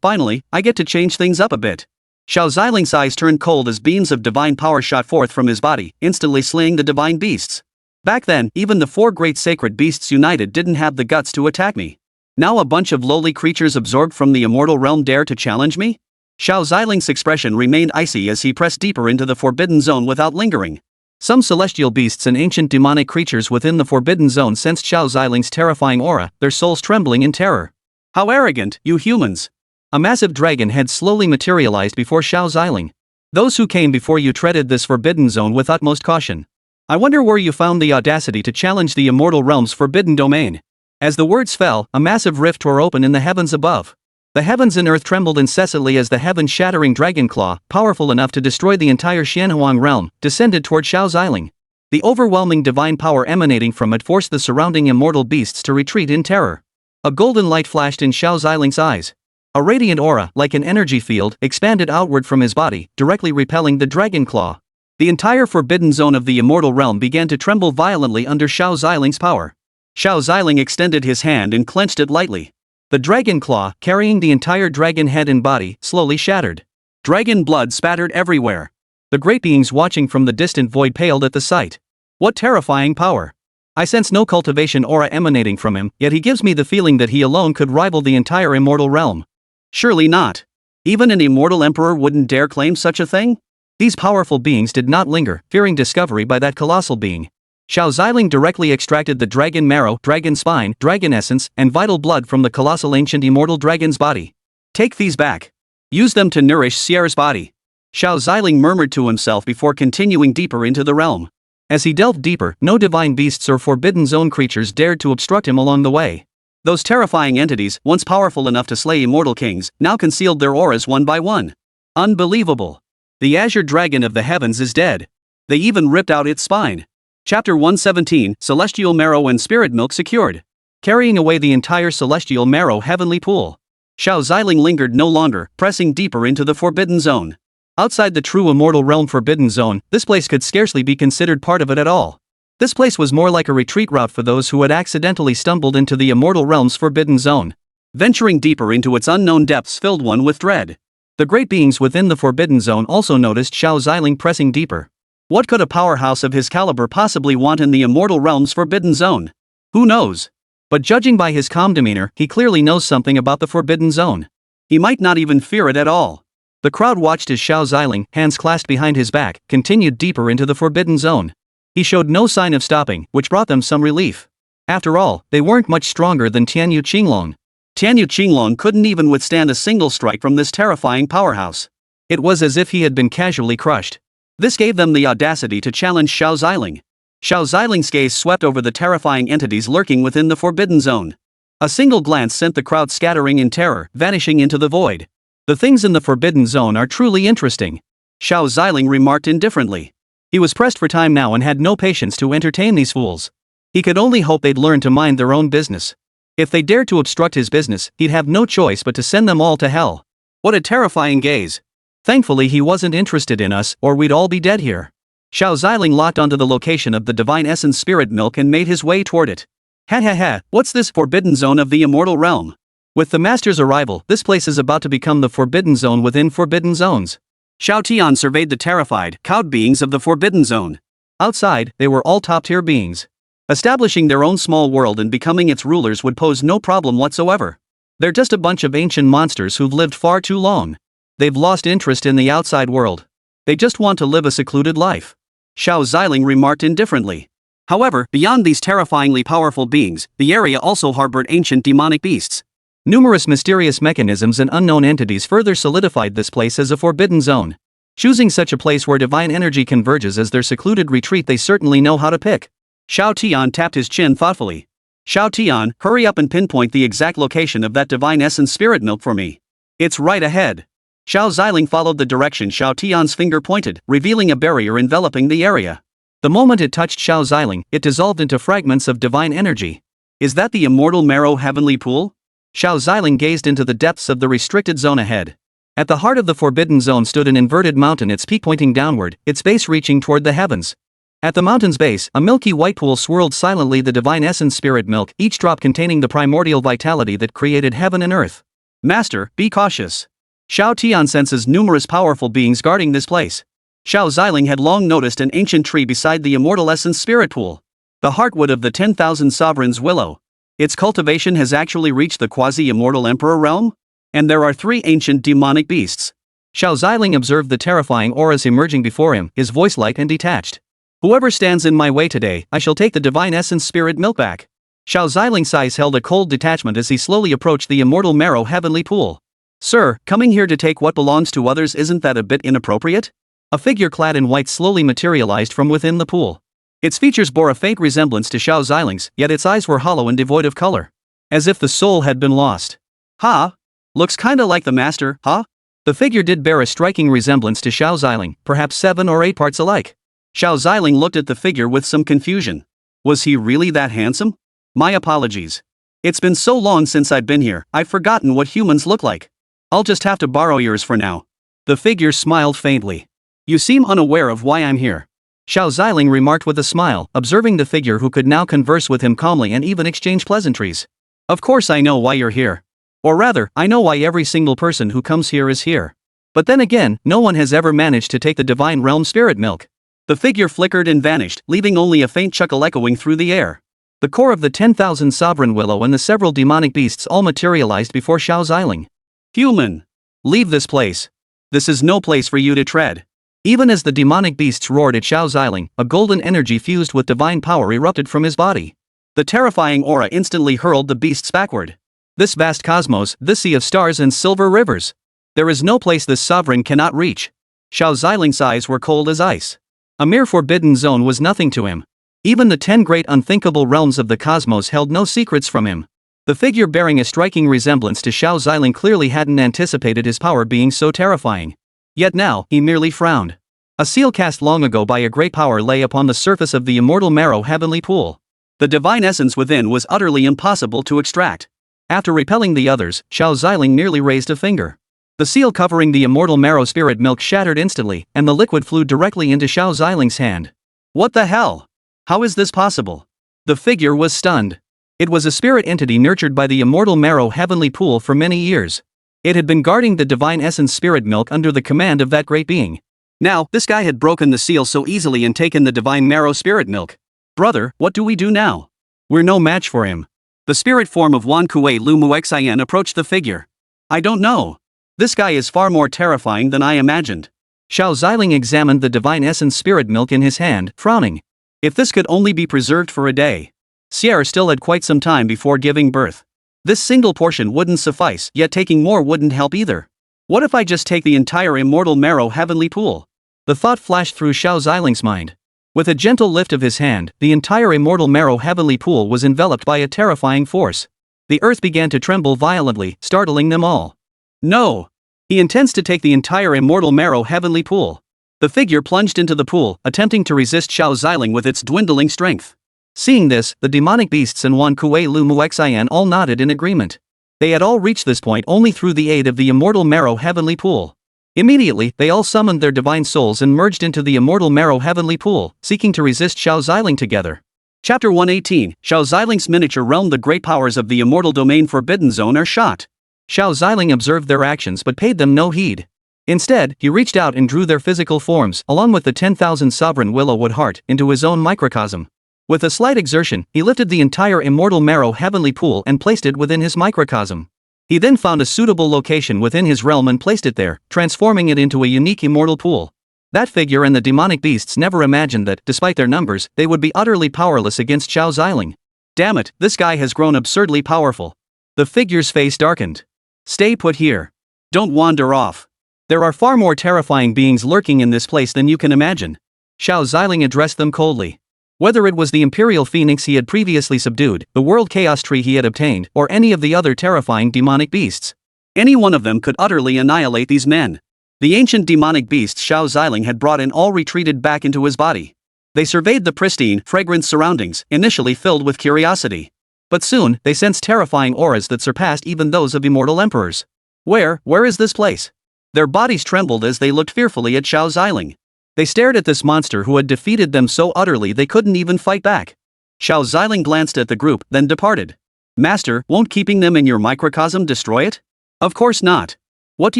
Speaker 2: Finally, I get to change things up a bit. Xiao Ziling's eyes turned cold as beams of divine power shot forth from his body, instantly slaying the divine beasts. Back then, even the 4 great sacred beasts united didn't have the guts to attack me. Now a bunch of lowly creatures absorbed from the immortal realm dare to challenge me? Xiao Ziling's expression remained icy as he pressed deeper into the forbidden zone without lingering. Some celestial beasts and ancient demonic creatures within the forbidden zone sensed Xiao Ziling's terrifying aura, their souls trembling in terror. How arrogant, you humans! A massive dragon had slowly materialized before Xiao Ziling. Those who came before you treaded this forbidden zone with utmost caution. I wonder where you found the audacity to challenge the immortal realm's forbidden domain. As the words fell, a massive rift tore open in the heavens above. The heavens and earth trembled incessantly as the heaven-shattering dragon claw, powerful enough to destroy the entire Xianhuang realm, descended toward Xiao Ziling. The overwhelming divine power emanating from it forced the surrounding immortal beasts to retreat in terror. A golden light flashed in Xiao Ziling's eyes. A radiant aura, like an energy field, expanded outward from his body, directly repelling the dragon claw. The entire forbidden zone of the immortal realm began to tremble violently under Xiao Ziling's power. Xiao Ziling extended his hand and clenched it lightly. The dragon claw, carrying the entire dragon head and body, slowly shattered. Dragon blood spattered everywhere. The great beings watching from the distant void paled at the sight. What terrifying power! I sense no cultivation aura emanating from him, yet he gives me the feeling that he alone could rival the entire immortal realm. Surely not. Even an immortal emperor wouldn't dare claim such a thing? These powerful beings did not linger, fearing discovery by that colossal being. Xiao Ziling directly extracted the dragon marrow, dragon spine, dragon essence, and vital blood from the colossal ancient immortal dragon's body. Take these back. Use them to nourish Sierra's body. Xiao Ziling murmured to himself before continuing deeper into the realm. As he delved deeper, no divine beasts or forbidden zone creatures dared to obstruct him along the way. Those terrifying entities, once powerful enough to slay immortal kings, now concealed their auras one by one. Unbelievable. The azure dragon of the heavens is dead. They even ripped out its spine. Chapter 117, Celestial Marrow and Spirit Milk secured. Carrying away the entire celestial marrow heavenly pool. Xiao Ziling lingered no longer, pressing deeper into the forbidden zone. Outside the true immortal realm forbidden zone, this place could scarcely be considered part of it at all. This place was more like a retreat route for those who had accidentally stumbled into the immortal realm's forbidden zone. Venturing deeper into its unknown depths filled one with dread. The great beings within the forbidden zone also noticed Xiao Ziling pressing deeper. What could a powerhouse of his caliber possibly want in the immortal realm's forbidden zone? Who knows? But judging by his calm demeanor, he clearly knows something about the forbidden zone. He might not even fear it at all. The crowd watched as Xiao Ziling, hands clasped behind his back, continued deeper into the forbidden zone. He showed no sign of stopping, which brought them some relief. After all, they weren't much stronger than Tianyu Qinglong. Tianyu Qinglong couldn't even withstand a single strike from this terrifying powerhouse. It was as if he had been casually crushed. This gave them the audacity to challenge Xiao Ziling. Xiao Ziling's gaze swept over the terrifying entities lurking within the forbidden zone. A single glance sent the crowd scattering in terror, vanishing into the void. The things in the forbidden zone are truly interesting, Xiao Ziling remarked indifferently. He was pressed for time now and had no patience to entertain these fools. He could only hope they'd learn to mind their own business. If they dared to obstruct his business, he'd have no choice but to send them all to hell. What a terrifying gaze. Thankfully he wasn't interested in us, or we'd all be dead here. Xiao Ziling locked onto the location of the divine essence spirit milk and made his way toward it. Ha ha ha, what's this forbidden zone of the immortal realm? With the master's arrival, this place is about to become the forbidden zone within forbidden zones. Xiao Tian surveyed the terrified, cowed beings of the forbidden zone. Outside, they were all top-tier beings. Establishing their own small world and becoming its rulers would pose no problem whatsoever. They're just a bunch of ancient monsters who've lived far too long. They've lost interest in the outside world. They just want to live a secluded life. Xiao Ziling remarked indifferently. However, beyond these terrifyingly powerful beings, the area also harbored ancient demonic beasts. Numerous mysterious mechanisms and unknown entities further solidified this place as a forbidden zone. Choosing such a place where divine energy converges as their secluded retreat, they certainly know how to pick. Xiao Tian tapped his chin thoughtfully. Xiao Tian, hurry up and pinpoint the exact location of that divine essence spirit milk for me. It's right ahead. Xiao Ziling followed the direction Xiao Tian's finger pointed, revealing a barrier enveloping the area. The moment it touched Xiao Ziling, it dissolved into fragments of divine energy. Is that the immortal marrow heavenly pool? Xiao Ziling gazed into the depths of the restricted zone ahead. At the heart of the forbidden zone stood an inverted mountain, its peak pointing downward, its base reaching toward the heavens. At the mountain's base, a milky white pool swirled silently, the divine essence spirit milk, each drop containing the primordial vitality that created heaven and earth. Master, be cautious. Xiao Tian senses numerous powerful beings guarding this place. Xiao Ziling had long noticed an ancient tree beside the immortal essence spirit pool. The heartwood of the 10,000 sovereigns willow. Its cultivation has actually reached the quasi-immortal emperor realm? And there are 3 ancient demonic beasts. Xiao Ziling observed the terrifying auras emerging before him, his voice light and detached. Whoever stands in my way today, I shall take the divine essence spirit milk back. Xiao Ziling's eyes held a cold detachment as he slowly approached the immortal marrow heavenly pool. Sir, coming here to take what belongs to others, isn't that a bit inappropriate? A figure clad in white slowly materialized from within the pool. Its features bore a faint resemblance to Xiao Ziling's, yet its eyes were hollow and devoid of color. As if the soul had been lost. Ha! Looks kinda like the master, huh? The figure did bear a striking resemblance to Xiao Ziling, perhaps 7 or 8 parts alike. Xiao Ziling looked at the figure with some confusion. Was he really that handsome? My apologies. It's been so long since I've been here, I've forgotten what humans look like. I'll just have to borrow yours for now. The figure smiled faintly. You seem unaware of why I'm here. Xiao Ziling remarked with a smile, observing the figure who could now converse with him calmly and even exchange pleasantries. Of course I know why you're here. Or rather, I know why every single person who comes here is here. But then again, no one has ever managed to take the divine realm spirit milk. The figure flickered and vanished, leaving only a faint chuckle echoing through the air. The core of the 10,000 sovereign willow and the several demonic beasts all materialized before Xiao Ziling. Human! Leave this place. This is no place for you to tread. Even as the demonic beasts roared at Xiao Ziling, a golden energy fused with divine power erupted from his body. The terrifying aura instantly hurled the beasts backward. This vast cosmos, this sea of stars and silver rivers. There is no place this sovereign cannot reach. Xiao Ziling's eyes were cold as ice. A mere forbidden zone was nothing to him. Even the 10 great unthinkable realms of the cosmos held no secrets from him. The figure bearing a striking resemblance to Xiao Ziling clearly hadn't anticipated his power being so terrifying. Yet now, he merely frowned. A seal cast long ago by a great power lay upon the surface of the immortal marrow heavenly pool. The divine essence within was utterly impossible to extract. After repelling the others, Xiao Ziling merely raised a finger. The seal covering the immortal marrow spirit milk shattered instantly, and the liquid flew directly into Xiao Ziling's hand. What the hell? How is this possible? The figure was stunned. It was a spirit entity nurtured by the immortal marrow heavenly pool for many years. It had been guarding the divine essence spirit milk under the command of that great being. Now, this guy had broken the seal so easily and taken the divine marrow spirit milk. Brother, what do we do now? We're no match for him. The spirit form of Wan Kuei Lu Muexian approached the figure. I don't know. This guy is far more terrifying than I imagined. Xiao Ziling examined the divine essence spirit milk in his hand, frowning. If this could only be preserved for a day. Sierra still had quite some time before giving birth. This single portion wouldn't suffice, yet taking more wouldn't help either. What if I just take the entire immortal marrow heavenly pool? The thought flashed through Xiao Ziling's mind.
Speaker 1: With a gentle lift of his hand, the entire immortal marrow heavenly pool was enveloped by a terrifying force. The earth began to tremble violently, startling them all. No! He intends to take the entire immortal marrow heavenly pool. The figure plunged into the pool, attempting to resist Xiao Ziling with its dwindling strength. Seeing this, the demonic beasts and Wan Kuei Lu Muexian all nodded in agreement. They had all reached this point only through the aid of the immortal marrow heavenly pool. Immediately, they all summoned their divine souls and merged into the immortal marrow heavenly pool, seeking to resist Xiao Ziling together. Chapter 118, Xiao Ziling's miniature realm. The great powers of the immortal domain Forbidden Zone are shot. Xiao Ziling observed their actions but paid them no heed. Instead, he reached out and drew their physical forms, along with the 10,000 sovereign Willowwood heart, into his own microcosm. With a slight exertion, he lifted the entire immortal marrow heavenly pool and placed it within his microcosm. He then found a suitable location within his realm and placed it there, transforming it into a unique immortal pool. That figure and the demonic beasts never imagined that, despite their numbers, they would be utterly powerless against Xiao Ziling. Damn it, this guy has grown absurdly powerful. The figure's face darkened. Stay put here. Don't wander off. There are far more terrifying beings lurking in this place than you can imagine. Xiao Ziling addressed them coldly. Whether it was the Imperial Phoenix he had previously subdued, the World Chaos Tree he had obtained, or any of the other terrifying demonic beasts, any one of them could utterly annihilate these men. The ancient demonic beasts Xiao Ziling had brought in all retreated back into his body. They surveyed the pristine, fragrant surroundings, initially filled with curiosity. But soon, they sensed terrifying auras that surpassed even those of immortal emperors. Where is this place? Their bodies trembled as they looked fearfully at Xiao Ziling. They stared at this monster who had defeated them so utterly they couldn't even fight back. Xiao Ziling glanced at the group, then departed. Master, won't keeping them in your microcosm destroy it? Of course not. What do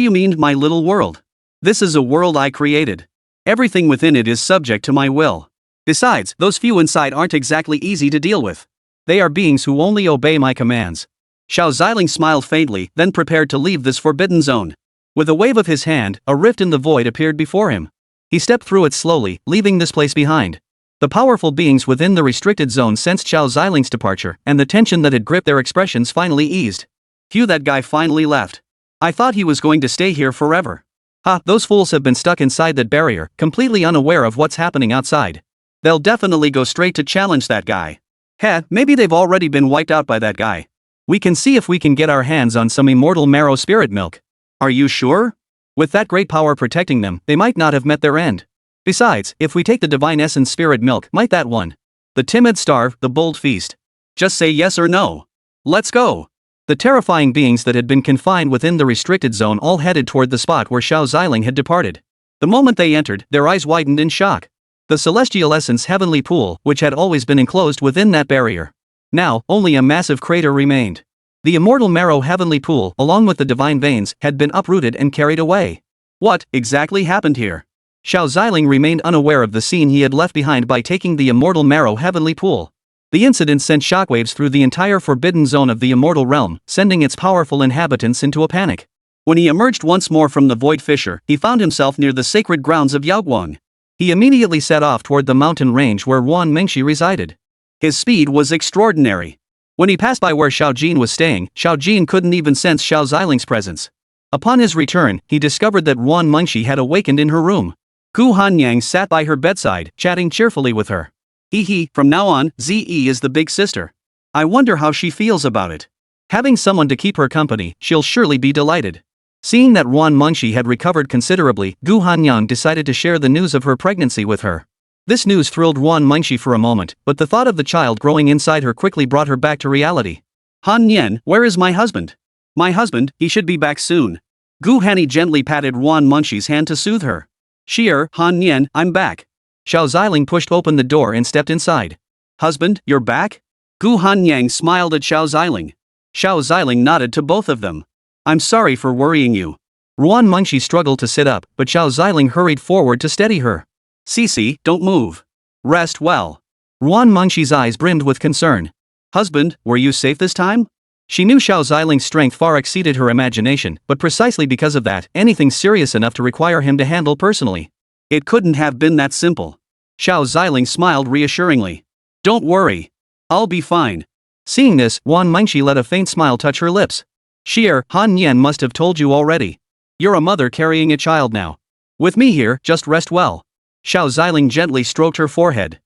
Speaker 1: you mean, my little world? This is a world I created. Everything within it is subject to my will. Besides, those few inside aren't exactly easy to deal with. They are beings who only obey my commands. Xiao Ziling smiled faintly, then prepared to leave this forbidden zone. With a wave of his hand, a rift in the void appeared before him. He stepped through it slowly, leaving this place behind. The powerful beings within the restricted zone sensed Xiao Ziling's departure, and the tension that had gripped their expressions finally eased. Phew, that guy finally left. I thought he was going to stay here forever. Those fools have been stuck inside that barrier, completely unaware of what's happening outside. They'll definitely go straight to challenge that guy. Maybe they've already been wiped out by that guy. We can see if we can get our hands on some immortal marrow spirit milk. Are you sure? With that great power protecting them, they might not have met their end. Besides, if we take the divine essence spirit milk, might that one? The timid starve, the bold feast. Just say yes or no. Let's go. The terrifying beings that had been confined within the restricted zone all headed toward the spot where Xiao Ziling had departed. The moment they entered, their eyes widened in shock. The celestial essence heavenly pool, which had always been enclosed within that barrier. Now, only a massive crater remained. The immortal marrow heavenly pool, along with the divine veins, had been uprooted and carried away. What exactly happened here? Xiao Ziling remained unaware of the scene he had left behind by taking the immortal marrow heavenly pool. The incident sent shockwaves through the entire forbidden zone of the immortal realm, sending its powerful inhabitants into a panic. When he emerged once more from the void fissure, he found himself near the sacred grounds of Yaoguang. He immediately set off toward the mountain range where Wan Mingxi resided. His speed was extraordinary. When he passed by where Xiao Jin was staying, Xiao Jin couldn't even sense Xiao Ziling's presence. Upon his return, he discovered that Wan Mingxi had awakened in her room. Gu Hanyang sat by her bedside, chatting cheerfully with her. From now on, Ze is the big sister. I wonder how she feels about it. Having someone to keep her company, she'll surely be delighted. Seeing that Wan Mingxi had recovered considerably, Gu Hanyang decided to share the news of her pregnancy with her. This news thrilled Wan Mingxi for a moment, but the thought of the child growing inside her quickly brought her back to reality. Han Nian, where is my husband? My husband, he should be back soon. Gu Hani gently patted Wan Mingxi's hand to soothe her. Han Nian, I'm back. Xiao Ziling pushed open the door and stepped inside. Husband, you're back? Gu Hanyang smiled at Xiao Ziling. Xiao Ziling nodded to both of them. I'm sorry for worrying you. Wan Mingxi struggled to sit up, but Xiao Ziling hurried forward to steady her. Cici, don't move. Rest well. Wan Mingxi's eyes brimmed with concern. Husband, were you safe this time? She knew Xiao Ziling's strength far exceeded her imagination, but precisely because of that, anything serious enough to require him to handle personally. It couldn't have been that simple. Xiao Ziling smiled reassuringly. Don't worry. I'll be fine. Seeing this, Wan Mingxi let a faint smile touch her lips. Han Nian must have told you already. You're a mother carrying a child now. With me here, just rest well.
Speaker 2: Xiao Ziling gently stroked her forehead.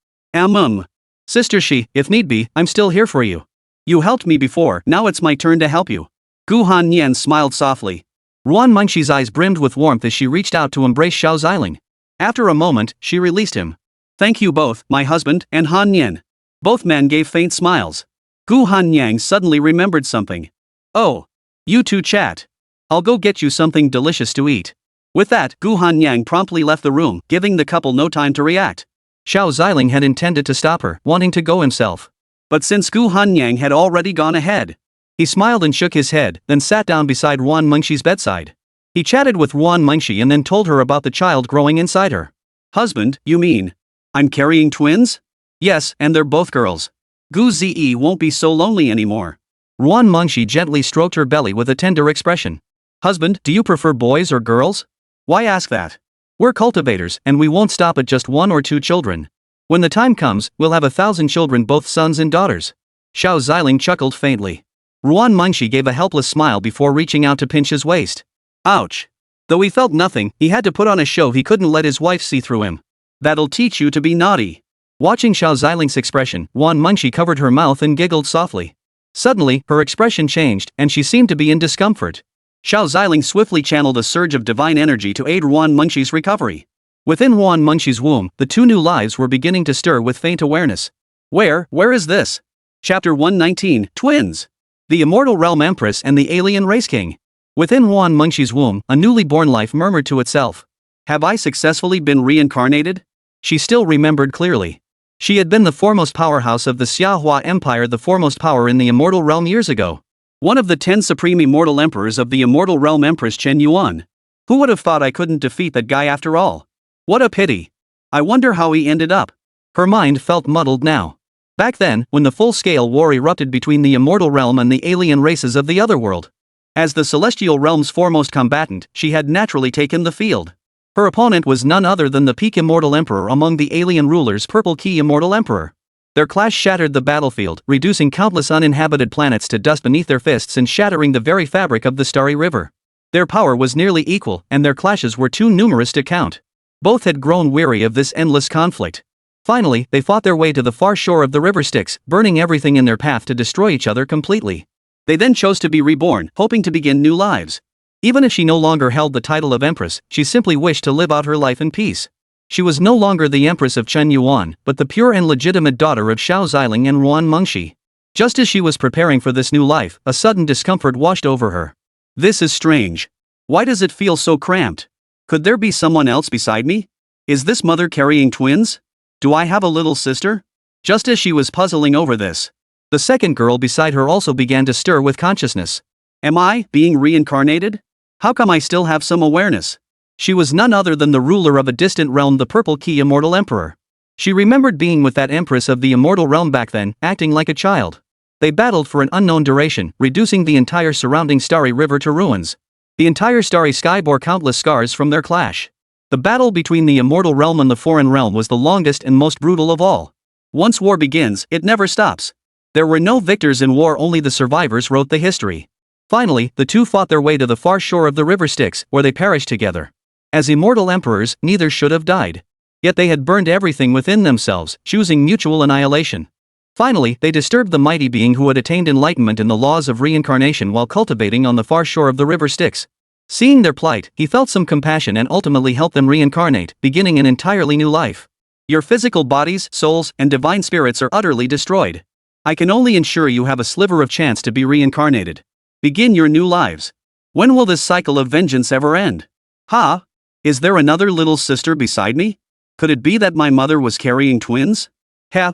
Speaker 2: Sister Shi, if need be, I'm still here for you. You helped me before, now it's my turn to help you. Gu Hannian smiled softly.
Speaker 1: Ruan Mengxi's eyes brimmed with warmth as she reached out to embrace Xiao Ziling. After a moment, she released him.
Speaker 2: Thank you both, my husband and Hannian. Both men gave faint smiles. Gu Hanyang suddenly remembered something. Oh. You two chat. I'll go get you something delicious to eat. With that, Gu Hanyang promptly left the room, giving the couple no time to react.
Speaker 1: Xiao Ziling had intended to stop her, wanting to go himself.
Speaker 2: But since Gu Hanyang had already gone ahead,
Speaker 1: he smiled and shook his head, then sat down beside Ruan Mengxi's bedside. He chatted with Ruan Mengxi and then told her about the child growing inside her.
Speaker 2: Husband, you mean? I'm carrying twins?
Speaker 1: Yes, and they're both girls.
Speaker 2: Gu Zi won't be so lonely anymore.
Speaker 1: Ruan Mengxi gently stroked her belly with a tender expression. Husband, do you prefer boys or girls?
Speaker 2: Why ask that?
Speaker 1: We're cultivators, and we won't stop at just 1 or 2 children. When the time comes, we'll have 1,000 children, both sons and daughters. Xiao Ziling chuckled faintly. Ruan Mengxi gave a helpless smile before reaching out to pinch his waist.
Speaker 2: Ouch.
Speaker 1: Though he felt nothing, he had to put on a show he couldn't let his wife see through him.
Speaker 2: That'll teach you to be naughty.
Speaker 1: Watching Xiao Ziling's expression, Ruan Mengxi covered her mouth and giggled softly. Suddenly, her expression changed, and she seemed to be in discomfort.
Speaker 2: Xiao Ziling swiftly channeled a surge of divine energy to aid Ruan Mengxi's recovery.
Speaker 1: Within Ruan Mengxi's womb, the 2 new lives were beginning to stir with faint awareness.
Speaker 2: Where is this? Chapter 119, Twins.
Speaker 1: The Immortal Realm Empress and the Alien Race King. Within Ruan Mengxi's womb, a newly born life murmured to itself.
Speaker 2: Have I successfully been reincarnated?
Speaker 1: She still remembered clearly. She had been the foremost powerhouse of the Xiahua Empire, the foremost power in the Immortal Realm years ago.
Speaker 2: One of the 10 supreme immortal emperors of the Immortal Realm, Empress Chen Yuan. Who would have thought I couldn't defeat that guy after all? What a pity. I wonder how he ended up.
Speaker 1: Her mind felt muddled now. Back then, when the full-scale war erupted between the Immortal Realm and the alien races of the Otherworld. As the Celestial Realm's foremost combatant, she had naturally taken the field. Her opponent was none other than the peak Immortal Emperor among the alien rulers, Purple Key Immortal Emperor. Their clash shattered the battlefield, reducing countless uninhabited planets to dust beneath their fists and shattering the very fabric of the Starry River. Their power was nearly equal, and their clashes were too numerous to count. Both had grown weary of this endless conflict. Finally, they fought their way to the far shore of the river Styx, burning everything in their path to destroy each other completely. They then chose to be reborn, hoping to begin new lives. Even if she no longer held the title of Empress, she simply wished to live out her life in peace. She was no longer the Empress of Chen Yuan, but the pure and legitimate daughter of Xiao Ziling and Ruan Mengxi. Just as she was preparing for this new life, a sudden discomfort washed over her.
Speaker 2: This is strange. Why does it feel so cramped? Could there be someone else beside me? Is this mother carrying twins? Do I have a little sister? Just as she was puzzling over this,
Speaker 1: the second girl beside her also began to stir with consciousness.
Speaker 2: Am I being reincarnated? How come I still have some awareness?
Speaker 1: She was none other than the ruler of a distant realm, the Purple Key Immortal Emperor. She remembered being with that Empress of the Immortal Realm back then, acting like a child. They battled for an unknown duration, reducing the entire surrounding Starry River to ruins. The entire starry sky bore countless scars from their clash. The battle between the Immortal Realm and the Foreign Realm was the longest and most brutal of all. Once war begins, it never stops. There were no victors in war, only the survivors wrote the history. Finally, the two fought their way to the far shore of the river Styx, where they perished together. As immortal emperors, neither should have died. Yet they had burned everything within themselves, choosing mutual annihilation. Finally, they disturbed the mighty being who had attained enlightenment in the laws of reincarnation while cultivating on the far shore of the river Styx. Seeing their plight, he felt some compassion and ultimately helped them reincarnate, beginning an entirely new life. Your physical bodies, souls, and divine spirits are utterly destroyed. I can only ensure you have a sliver of chance to be reincarnated. Begin your new lives. When will this cycle of vengeance ever end? Ha! Is there another little sister beside me? Could it be that my mother was carrying twins?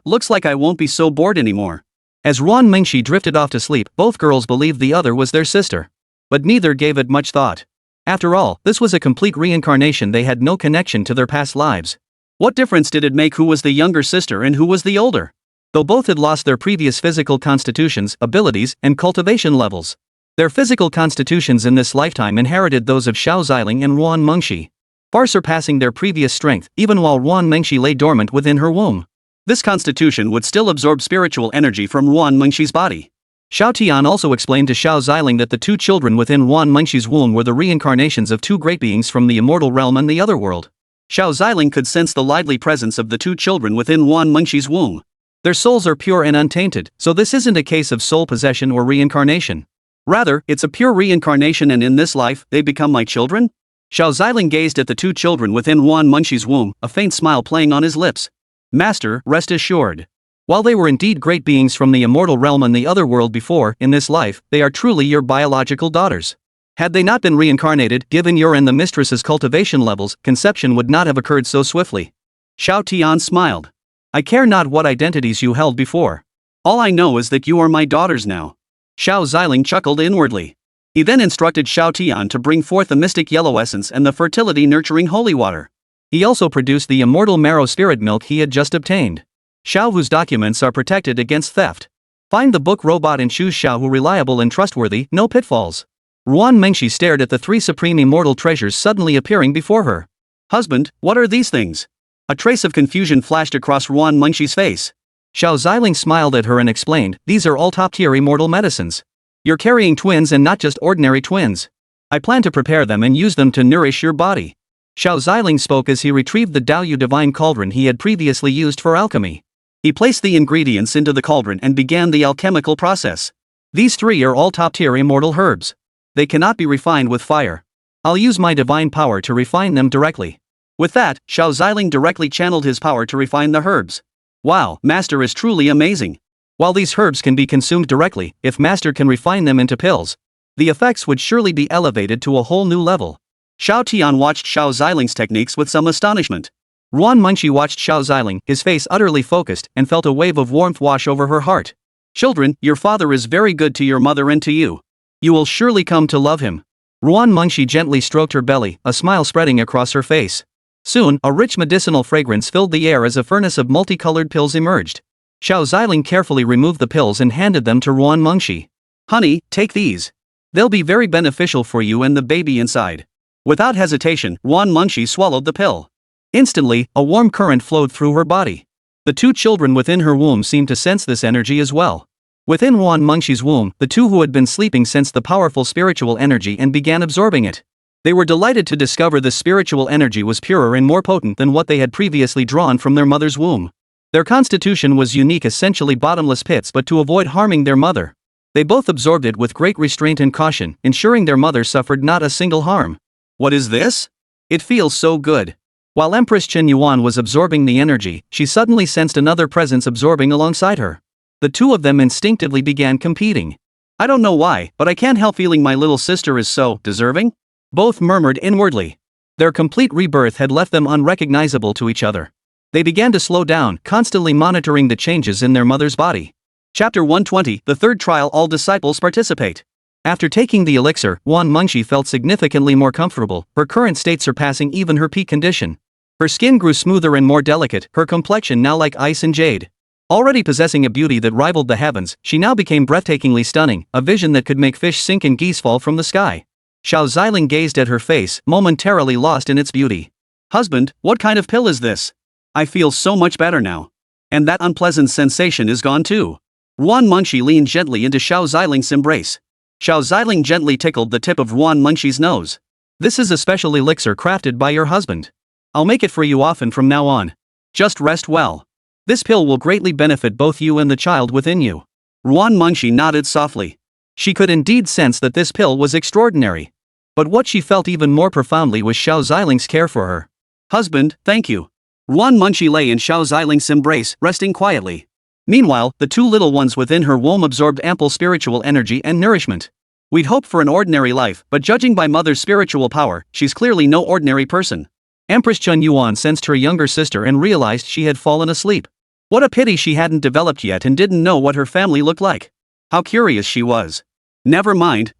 Speaker 1: Looks like I won't be so bored anymore. As Ruan Mengxi drifted off to sleep, both girls believed the other was their sister. But neither gave it much thought. After all, this was a complete reincarnation, they had no connection to their past lives. What difference did it make who was the younger sister and who was the older? Though both had lost their previous physical constitutions, abilities, and cultivation levels. Their physical constitutions in this lifetime inherited those of Xiao Ziling and Ruan Mengxi, far surpassing their previous strength, even while Ruan Mengxi lay dormant within her womb. This constitution would still absorb spiritual energy from Ruan Mengxi's body. Xiao Tian also explained to Xiao Ziling that the two children within Ruan Mengxi's womb were the reincarnations of two great beings from the Immortal Realm and the Otherworld.
Speaker 2: Xiao Ziling could sense the lively presence of the two children within Wan Mengxi's womb.
Speaker 1: Their souls are pure and untainted, so this isn't a case of soul possession or reincarnation.
Speaker 2: Rather, it's a pure reincarnation, and in this life, they become my children? Xiao Ziling gazed at the two children within Wan Mengxi's womb, a faint smile playing on his lips. Master, rest assured.
Speaker 1: While they were indeed great beings from the immortal realm and the other world before, in this life, they are truly your biological daughters. Had they not been reincarnated, given your and the mistress's cultivation levels, conception would not have occurred so swiftly.
Speaker 2: Xiao Tian smiled.
Speaker 1: I care not what identities you held before.
Speaker 2: All I know is that you are my daughters now. Xiao Ziling chuckled inwardly. He then instructed Xiao Tian to bring forth the mystic yellow essence and the fertility-nurturing holy water.
Speaker 1: He also produced the immortal marrow spirit milk he had just obtained. Xiao Wu's documents are protected against theft. Find the book robot and choose Xiao Wu reliable and trustworthy, no pitfalls. Wan Mengxi stared at the three supreme immortal treasures suddenly appearing before her.
Speaker 2: Husband, what are these things? A trace of confusion flashed across Wan Mengxi's face.
Speaker 1: Xiao Ziling smiled at her and explained, these are all top-tier immortal medicines. You're carrying twins and not just ordinary twins. I plan to prepare them and use them to nourish your body. Xiao Ziling spoke as he retrieved the Dao divine cauldron he had previously used for alchemy.
Speaker 2: He placed the ingredients into the cauldron and began the alchemical process.
Speaker 1: These three are all top-tier immortal herbs. They cannot be refined with fire. I'll use my divine power to refine them directly.
Speaker 2: With that, Xiao Ziling directly channeled his power to refine the herbs. Wow, Master is truly amazing.
Speaker 1: While these herbs can be consumed directly, if Master can refine them into pills, the effects would surely be elevated to a whole new level.
Speaker 2: Xiao Tian watched Xiao Ziling's techniques with some astonishment.
Speaker 1: Wan Mengxi watched Xiao Ziling, his face utterly focused, and felt a wave of warmth wash over her heart.
Speaker 2: Children, your father is very good to your mother and to you.
Speaker 1: You will surely come to love him. Wan Mengxi gently stroked her belly, a smile spreading across her face. Soon, a rich medicinal fragrance filled the air as a furnace of multicolored pills emerged. Xiao Ziling carefully removed the pills and handed them to Wan Mengxi.
Speaker 2: Honey, take these. They'll be very beneficial for you and the baby inside. Without hesitation, Wan Mengxi swallowed the pill.
Speaker 1: Instantly, a warm current flowed through her body. The two children within her womb seemed to sense this energy as well. Within Wan Mengxi's womb, the two who had been sleeping sensed the powerful spiritual energy and began absorbing it. They were delighted to discover the spiritual energy was purer and more potent than what they had previously drawn from their mother's womb. Their constitution was unique, essentially bottomless pits, but to avoid harming their mother, they both absorbed it with great restraint and caution, ensuring their mother suffered not a single harm.
Speaker 2: What is this? It feels so good.
Speaker 1: While Empress Chen Yuan was absorbing the energy, she suddenly sensed another presence absorbing alongside her. The two of them instinctively began competing.
Speaker 2: I don't know why, but I can't help feeling my little sister is so deserving.
Speaker 1: Both murmured inwardly. Their complete rebirth had left them unrecognizable to each other. They began to slow down, constantly monitoring the changes in their mother's body.
Speaker 2: Chapter 120, The Third Trial. All disciples participate.
Speaker 1: After taking the elixir, Wan Mengxi felt significantly more comfortable, her current state surpassing even her peak condition. Her skin grew smoother and more delicate, her complexion now like ice and jade. Already possessing a beauty that rivaled the heavens, she now became breathtakingly stunning, a vision that could make fish sink and geese fall from the sky. Xiao Ziling gazed at her face, momentarily lost in its beauty.
Speaker 2: Husband, what kind of pill is this? I feel so much better now. And that unpleasant sensation is gone too. Wan Mengxi leaned gently into Xiao Ziling's embrace. Xiao Ziling gently tickled the tip of Wan Mengxi's nose.
Speaker 1: This is a special elixir crafted by your husband. I'll make it for you often from now on. Just rest well. This pill will greatly benefit both you and the child within you.
Speaker 2: Wan Mengxi nodded softly.
Speaker 1: She could indeed sense that this pill was extraordinary. But what she felt even more profoundly was Xiao Ziling's care for her.
Speaker 2: Husband, thank you. Wan Mengxi lay in Xiao Ziling's embrace, resting quietly. Meanwhile, the two little ones within her womb absorbed ample spiritual energy and nourishment. We'd hoped for an ordinary life, but judging by mother's spiritual power, she's clearly no ordinary person.
Speaker 1: Empress Chen Yuan sensed her younger sister and realized she had fallen asleep. What a pity she hadn't developed yet and didn't know what her family looked like.
Speaker 2: How curious she was. Never mind.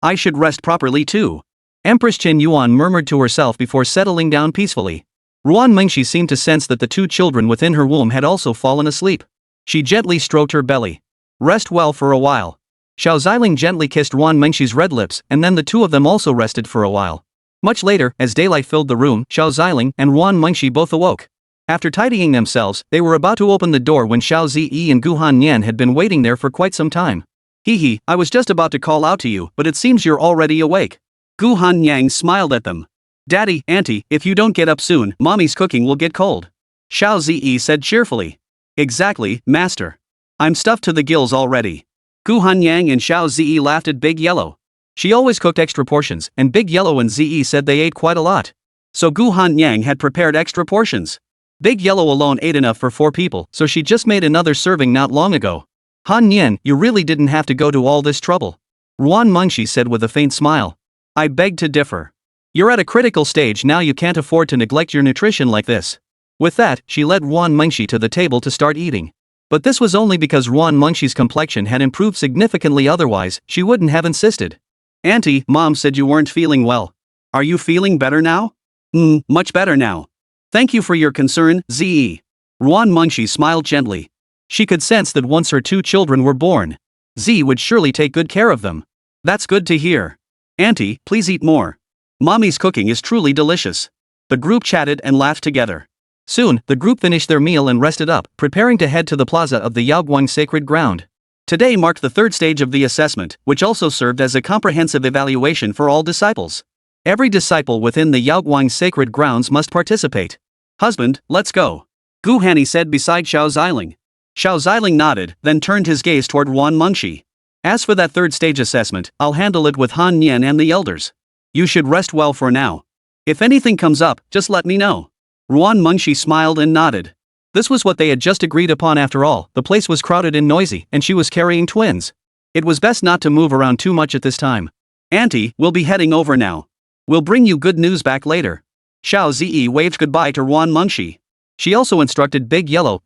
Speaker 2: I should rest properly too.
Speaker 1: Empress Chen Yuan murmured to herself before settling down peacefully. Wan Mengxi seemed to sense that the two children within her womb had also fallen asleep. She gently stroked her belly. Rest well for a while. Xiao Ziling gently kissed Wan Mengxi's red lips, and then the two of them also rested for a while. Much later, as daylight filled the room, Xiao Ziling and Wan Mengxi both awoke. After tidying themselves, they were about to open the door when Xiao Ziyi and Guhan Nian had been waiting there for quite some time.
Speaker 2: Hee, I was just about to call out to you, but it seems you're already awake. Guhan Yang smiled at them. Daddy, Auntie, if you don't get up soon, Mommy's cooking will get cold. Xiao Ziling said cheerfully. Exactly, Master. I'm stuffed to the gills already. Gu Hanyang and Xiao Ziling laughed at Big Yellow. She always cooked extra portions, and Big Yellow and Ziling said they ate quite a lot. So Gu Hanyang had prepared extra portions. Big Yellow alone ate enough for 4 people, so she just made another serving not long ago. Han Yan, you really didn't have to go to all this trouble. Ruan Mengshi said with a faint smile. I beg to differ. You're at a critical stage now, you can't afford to neglect your nutrition like this. With that, she led Ruan Mengshi to the table to start eating. But this was only because Ruan Mengshi's complexion had improved significantly, otherwise, she wouldn't have insisted. Auntie, Mom said you weren't feeling well. Are you feeling better now? Much better now. Thank you for your concern, Ziling. Ruan Mengshi smiled gently. She could sense that once her 2 children were born, Z would surely take good care of them. That's good to hear. Auntie, please eat more. Mommy's cooking is truly delicious. The group chatted and laughed together. Soon, the group finished their meal and rested up, preparing to head to the plaza of the Yaoguang Sacred Ground. Today marked the 3rd stage of the assessment, which also served as a comprehensive evaluation for all disciples. Every disciple within the Yaoguang Sacred Grounds must participate. Husband, let's go. Gu Hani said beside Xiao Ziling. Xiao Ziling nodded, then turned his gaze toward Ruan Mengshi. As for that 3rd stage assessment, I'll handle it with Han Yan and the elders. You should rest well for now. If anything comes up, just let me know. Ruan Mengshi smiled and nodded. This was what they had just agreed upon after all. The place was crowded and noisy, and she was carrying twins. It was best not to move around too much at this time. Auntie, we'll be heading over now. We'll bring you good news back later. Xiao Ziling waved goodbye to Ruan Mengshi. She also instructed Big Yellow,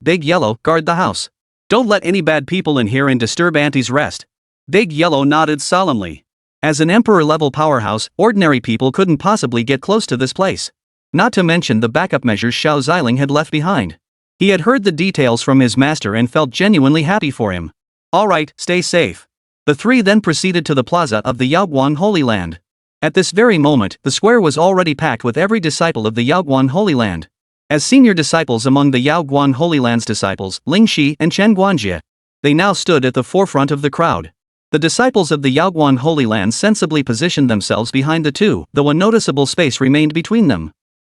Speaker 2: guard the house. Don't let any bad people in here and disturb Auntie's rest. Big Yellow nodded solemnly. As an emperor-level powerhouse, ordinary people couldn't possibly get close to this place. Not to mention the backup measures Xiao Ziling had left behind. He had heard the details from his master and felt genuinely happy for him. Alright, stay safe. The 3 then proceeded to the plaza of the Yaoguang Holy Land. At this very moment, the square was already packed with every disciple of the Yaoguang Holy Land. As senior disciples among the Yaoguang Holy Land's disciples, Ling Shi and Chen Guanjie, they now stood at the forefront of the crowd. The disciples of the Yaoguang Holy Land sensibly positioned themselves behind the 2, though a noticeable space remained between them.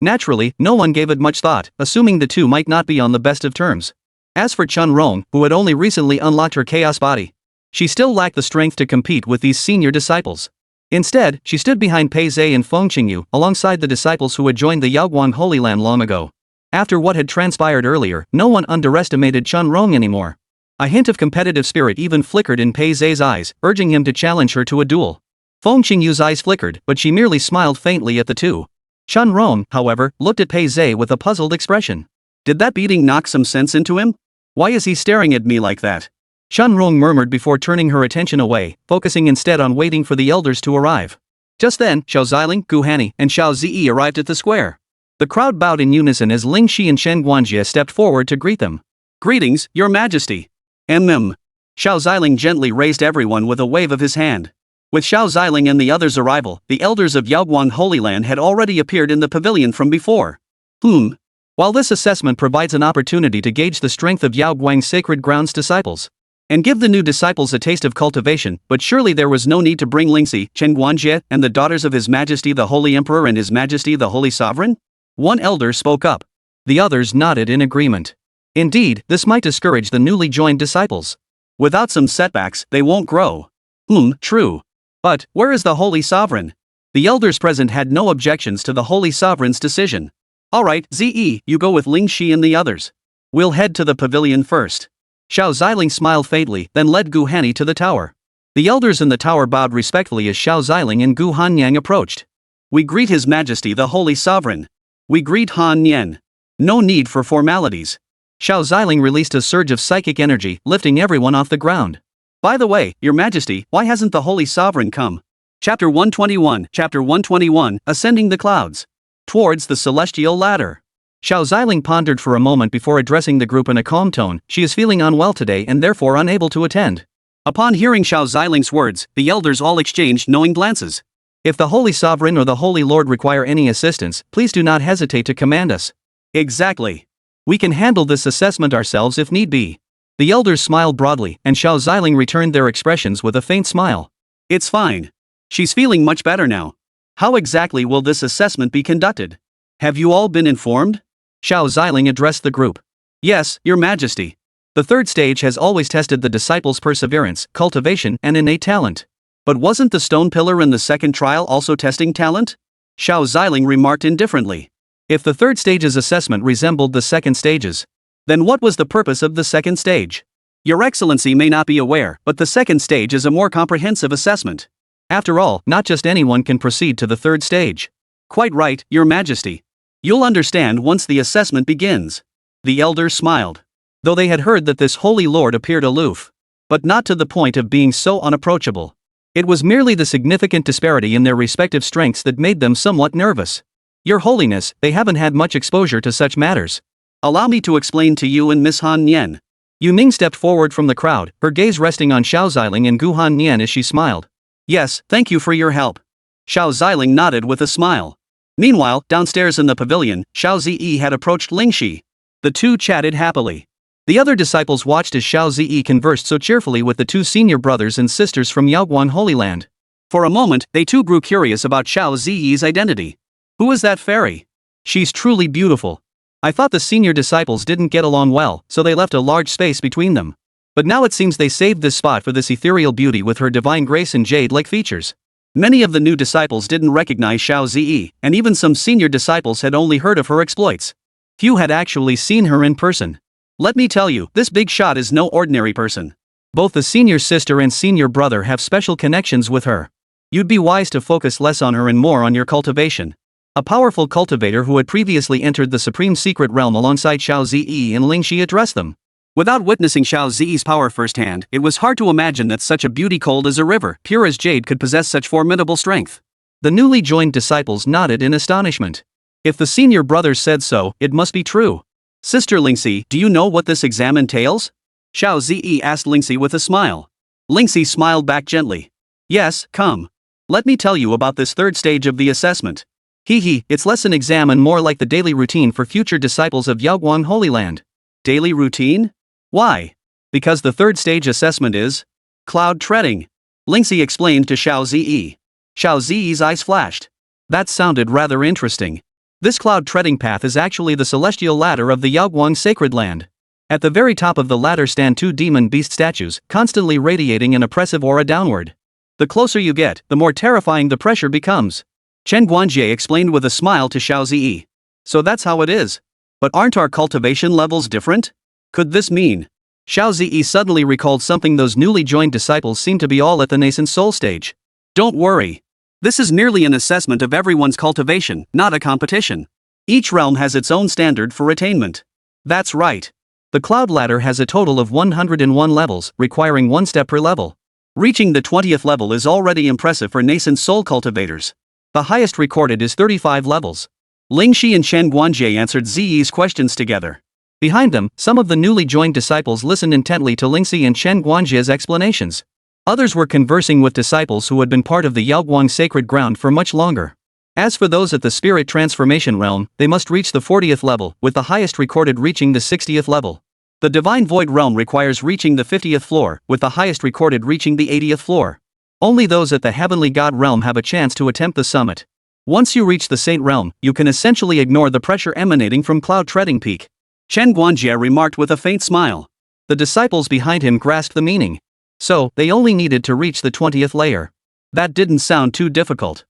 Speaker 2: Naturally, no one gave it much thought, assuming the 2 might not be on the best of terms. As for Chun Rong, who had only recently unlocked her chaos body, she still lacked the strength to compete with these senior disciples. Instead, she stood behind Pei Zhe and Feng Qingyu, alongside the disciples who had joined the Yaoguang Holy Land long ago. After what had transpired earlier, no one underestimated Chun Rong anymore. A hint of competitive spirit even flickered in Pei Zhe's eyes, urging him to challenge her to a duel. Feng Qingyu's eyes flickered, but she merely smiled faintly at the 2. Chun Rong, however, looked at Pei Zhe with a puzzled expression. Did that beating knock some sense into him? Why is he staring at me like that? Chun Rong murmured before turning her attention away, focusing instead on waiting for the elders to arrive. Just then, Xiao Ziling, Gu Hani, and Xiao Ziling arrived at the square. The crowd bowed in unison as Ling Shi and Chen Guanjie stepped forward to greet them. Greetings, Your Majesty. Xiao Ziling gently raised everyone with a wave of his hand. With Xiao Ziling and the others' arrival, the elders of Yaoguang Holy Land had already appeared in the pavilion from before. While this assessment provides an opportunity to gauge the strength of Yaoguang Sacred Grounds disciples, and give the new disciples a taste of cultivation, but surely there was no need to bring Lingxi, Chen Guanjie, and the daughters of His Majesty the Holy Emperor and His Majesty the Holy Sovereign? One elder spoke up. The others nodded in agreement. Indeed, this might discourage the newly joined disciples. Without some setbacks, they won't grow. True. But, where is the Holy Sovereign? The elders present had no objections to the Holy Sovereign's decision. Alright, Ze, you go with Ling Shi and the others. We'll head to the pavilion first. Xiao Ziling smiled faintly, then led Gu Hani to the tower. The elders in the tower bowed respectfully as Xiao Ziling and Gu Hanyang approached. We greet His Majesty the Holy Sovereign. We greet Han Yan. No need for formalities. Xiao Ziling released a surge of psychic energy, lifting everyone off the ground. By the way, Your Majesty, why hasn't the Holy Sovereign come? Chapter 121, Ascending the Clouds. Towards the Celestial Ladder. Xiao Ziling pondered for a moment before addressing the group in a calm tone. She is feeling unwell today and therefore unable to attend. Upon hearing Xiao Ziling's words, the elders all exchanged knowing glances. If the Holy Sovereign or the Holy Lord require any assistance, please do not hesitate to command us. Exactly. We can handle this assessment ourselves if need be. The elders smiled broadly, and Xiao Ziling returned their expressions with a faint smile. It's fine. She's feeling much better now. How exactly will this assessment be conducted? Have you all been informed? Xiao Ziling addressed the group. Yes, Your Majesty. The third stage has always tested the disciples' perseverance, cultivation, and innate talent. But wasn't the stone pillar in the second trial also testing talent? Xiao Ziling remarked indifferently. If the third stage's assessment resembled the second stage's, then what was the purpose of the second stage? Your Excellency may not be aware, but the second stage is a more comprehensive assessment. After all, not just anyone can proceed to the third stage. Quite right, Your Majesty. You'll understand once the assessment begins. The elders smiled. Though they had heard that this holy lord appeared aloof, but not to the point of being so unapproachable. It was merely the significant disparity in their respective strengths that made them somewhat nervous. Your Holiness, they haven't had much exposure to such matters. Allow me to explain to you and Miss Han Nian. Yu Ning stepped forward from the crowd, her gaze resting on Xiao Ziling and Gu Han Nian as she smiled. Yes, thank you for your help. Xiao Ziling nodded with a smile. Meanwhile, downstairs in the pavilion, Xiao Zi had approached Ling Shi. The two chatted happily. The other disciples watched as Xiao Zi conversed so cheerfully with the two senior brothers and sisters from Yaoguan Holy Land. For a moment, they too grew curious about Xiao Zi's identity. Who is that fairy? She's truly beautiful. I thought the senior disciples didn't get along well, so they left a large space between them. But now it seems they saved this spot for this ethereal beauty with her divine grace and jade-like features. Many of the new disciples didn't recognize Xiao Zi, and even some senior disciples had only heard of her exploits. Few had actually seen her in person. Let me tell you, this big shot is no ordinary person. Both the senior sister and senior brother have special connections with her. You'd be wise to focus less on her and more on your cultivation. A powerful cultivator who had previously entered the supreme secret realm alongside Xiao Zi and Ling Shi addressed them. Without witnessing Xiao Zi's power firsthand, it was hard to imagine that such a beauty cold as a river, pure as jade, could possess such formidable strength. The newly joined disciples nodded in astonishment. If the senior brothers said so, it must be true. Sister Lingxi, do you know what this exam entails? Xiao Zi asked Lingxi with a smile. Lingxi smiled back gently. Yes, come. Let me tell you about this third stage of the assessment. It's less an exam and more like the daily routine for future disciples of Yaoguan Holy Land. Daily routine? Why? Because the third stage assessment is cloud treading. Lingxi explained to Xiao Zi. Xiao Zi's eyes flashed. That sounded rather interesting. This cloud treading path is actually the celestial ladder of the Yaoguan sacred land. At the very top of the ladder stand two demon beast statues, constantly radiating an oppressive aura downward. The closer you get, the more terrifying the pressure becomes. Chen Guanjie explained with a smile to Xiao Zi. So that's how it is. But aren't our cultivation levels different? Could this mean? Xiao Zi suddenly recalled something. Those newly joined disciples seem to be all at the nascent soul stage. Don't worry. This is merely an assessment of everyone's cultivation, not a competition. Each realm has its own standard for attainment. That's right. The cloud ladder has a total of 101 levels, requiring one step per level. Reaching the 20th level is already impressive for nascent soul cultivators. The highest recorded is 35 levels. Ling Shi and Chen Guanjie answered Zi's questions together. Behind them, some of the newly joined disciples listened intently to Lingxi and Chen Guanjie's explanations. Others were conversing with disciples who had been part of the Yaoguang sacred ground for much longer. As for those at the spirit transformation realm, they must reach the 40th level, with the highest recorded reaching the 60th level. The divine void realm requires reaching the 50th floor, with the highest recorded reaching the 80th floor. Only those at the heavenly god realm have a chance to attempt the summit. Once you reach the saint realm, you can essentially ignore the pressure emanating from cloud treading peak. Chen Guanjie remarked with a faint smile. The disciples behind him grasped the meaning. So, they only needed to reach the 20th layer. That didn't sound too difficult.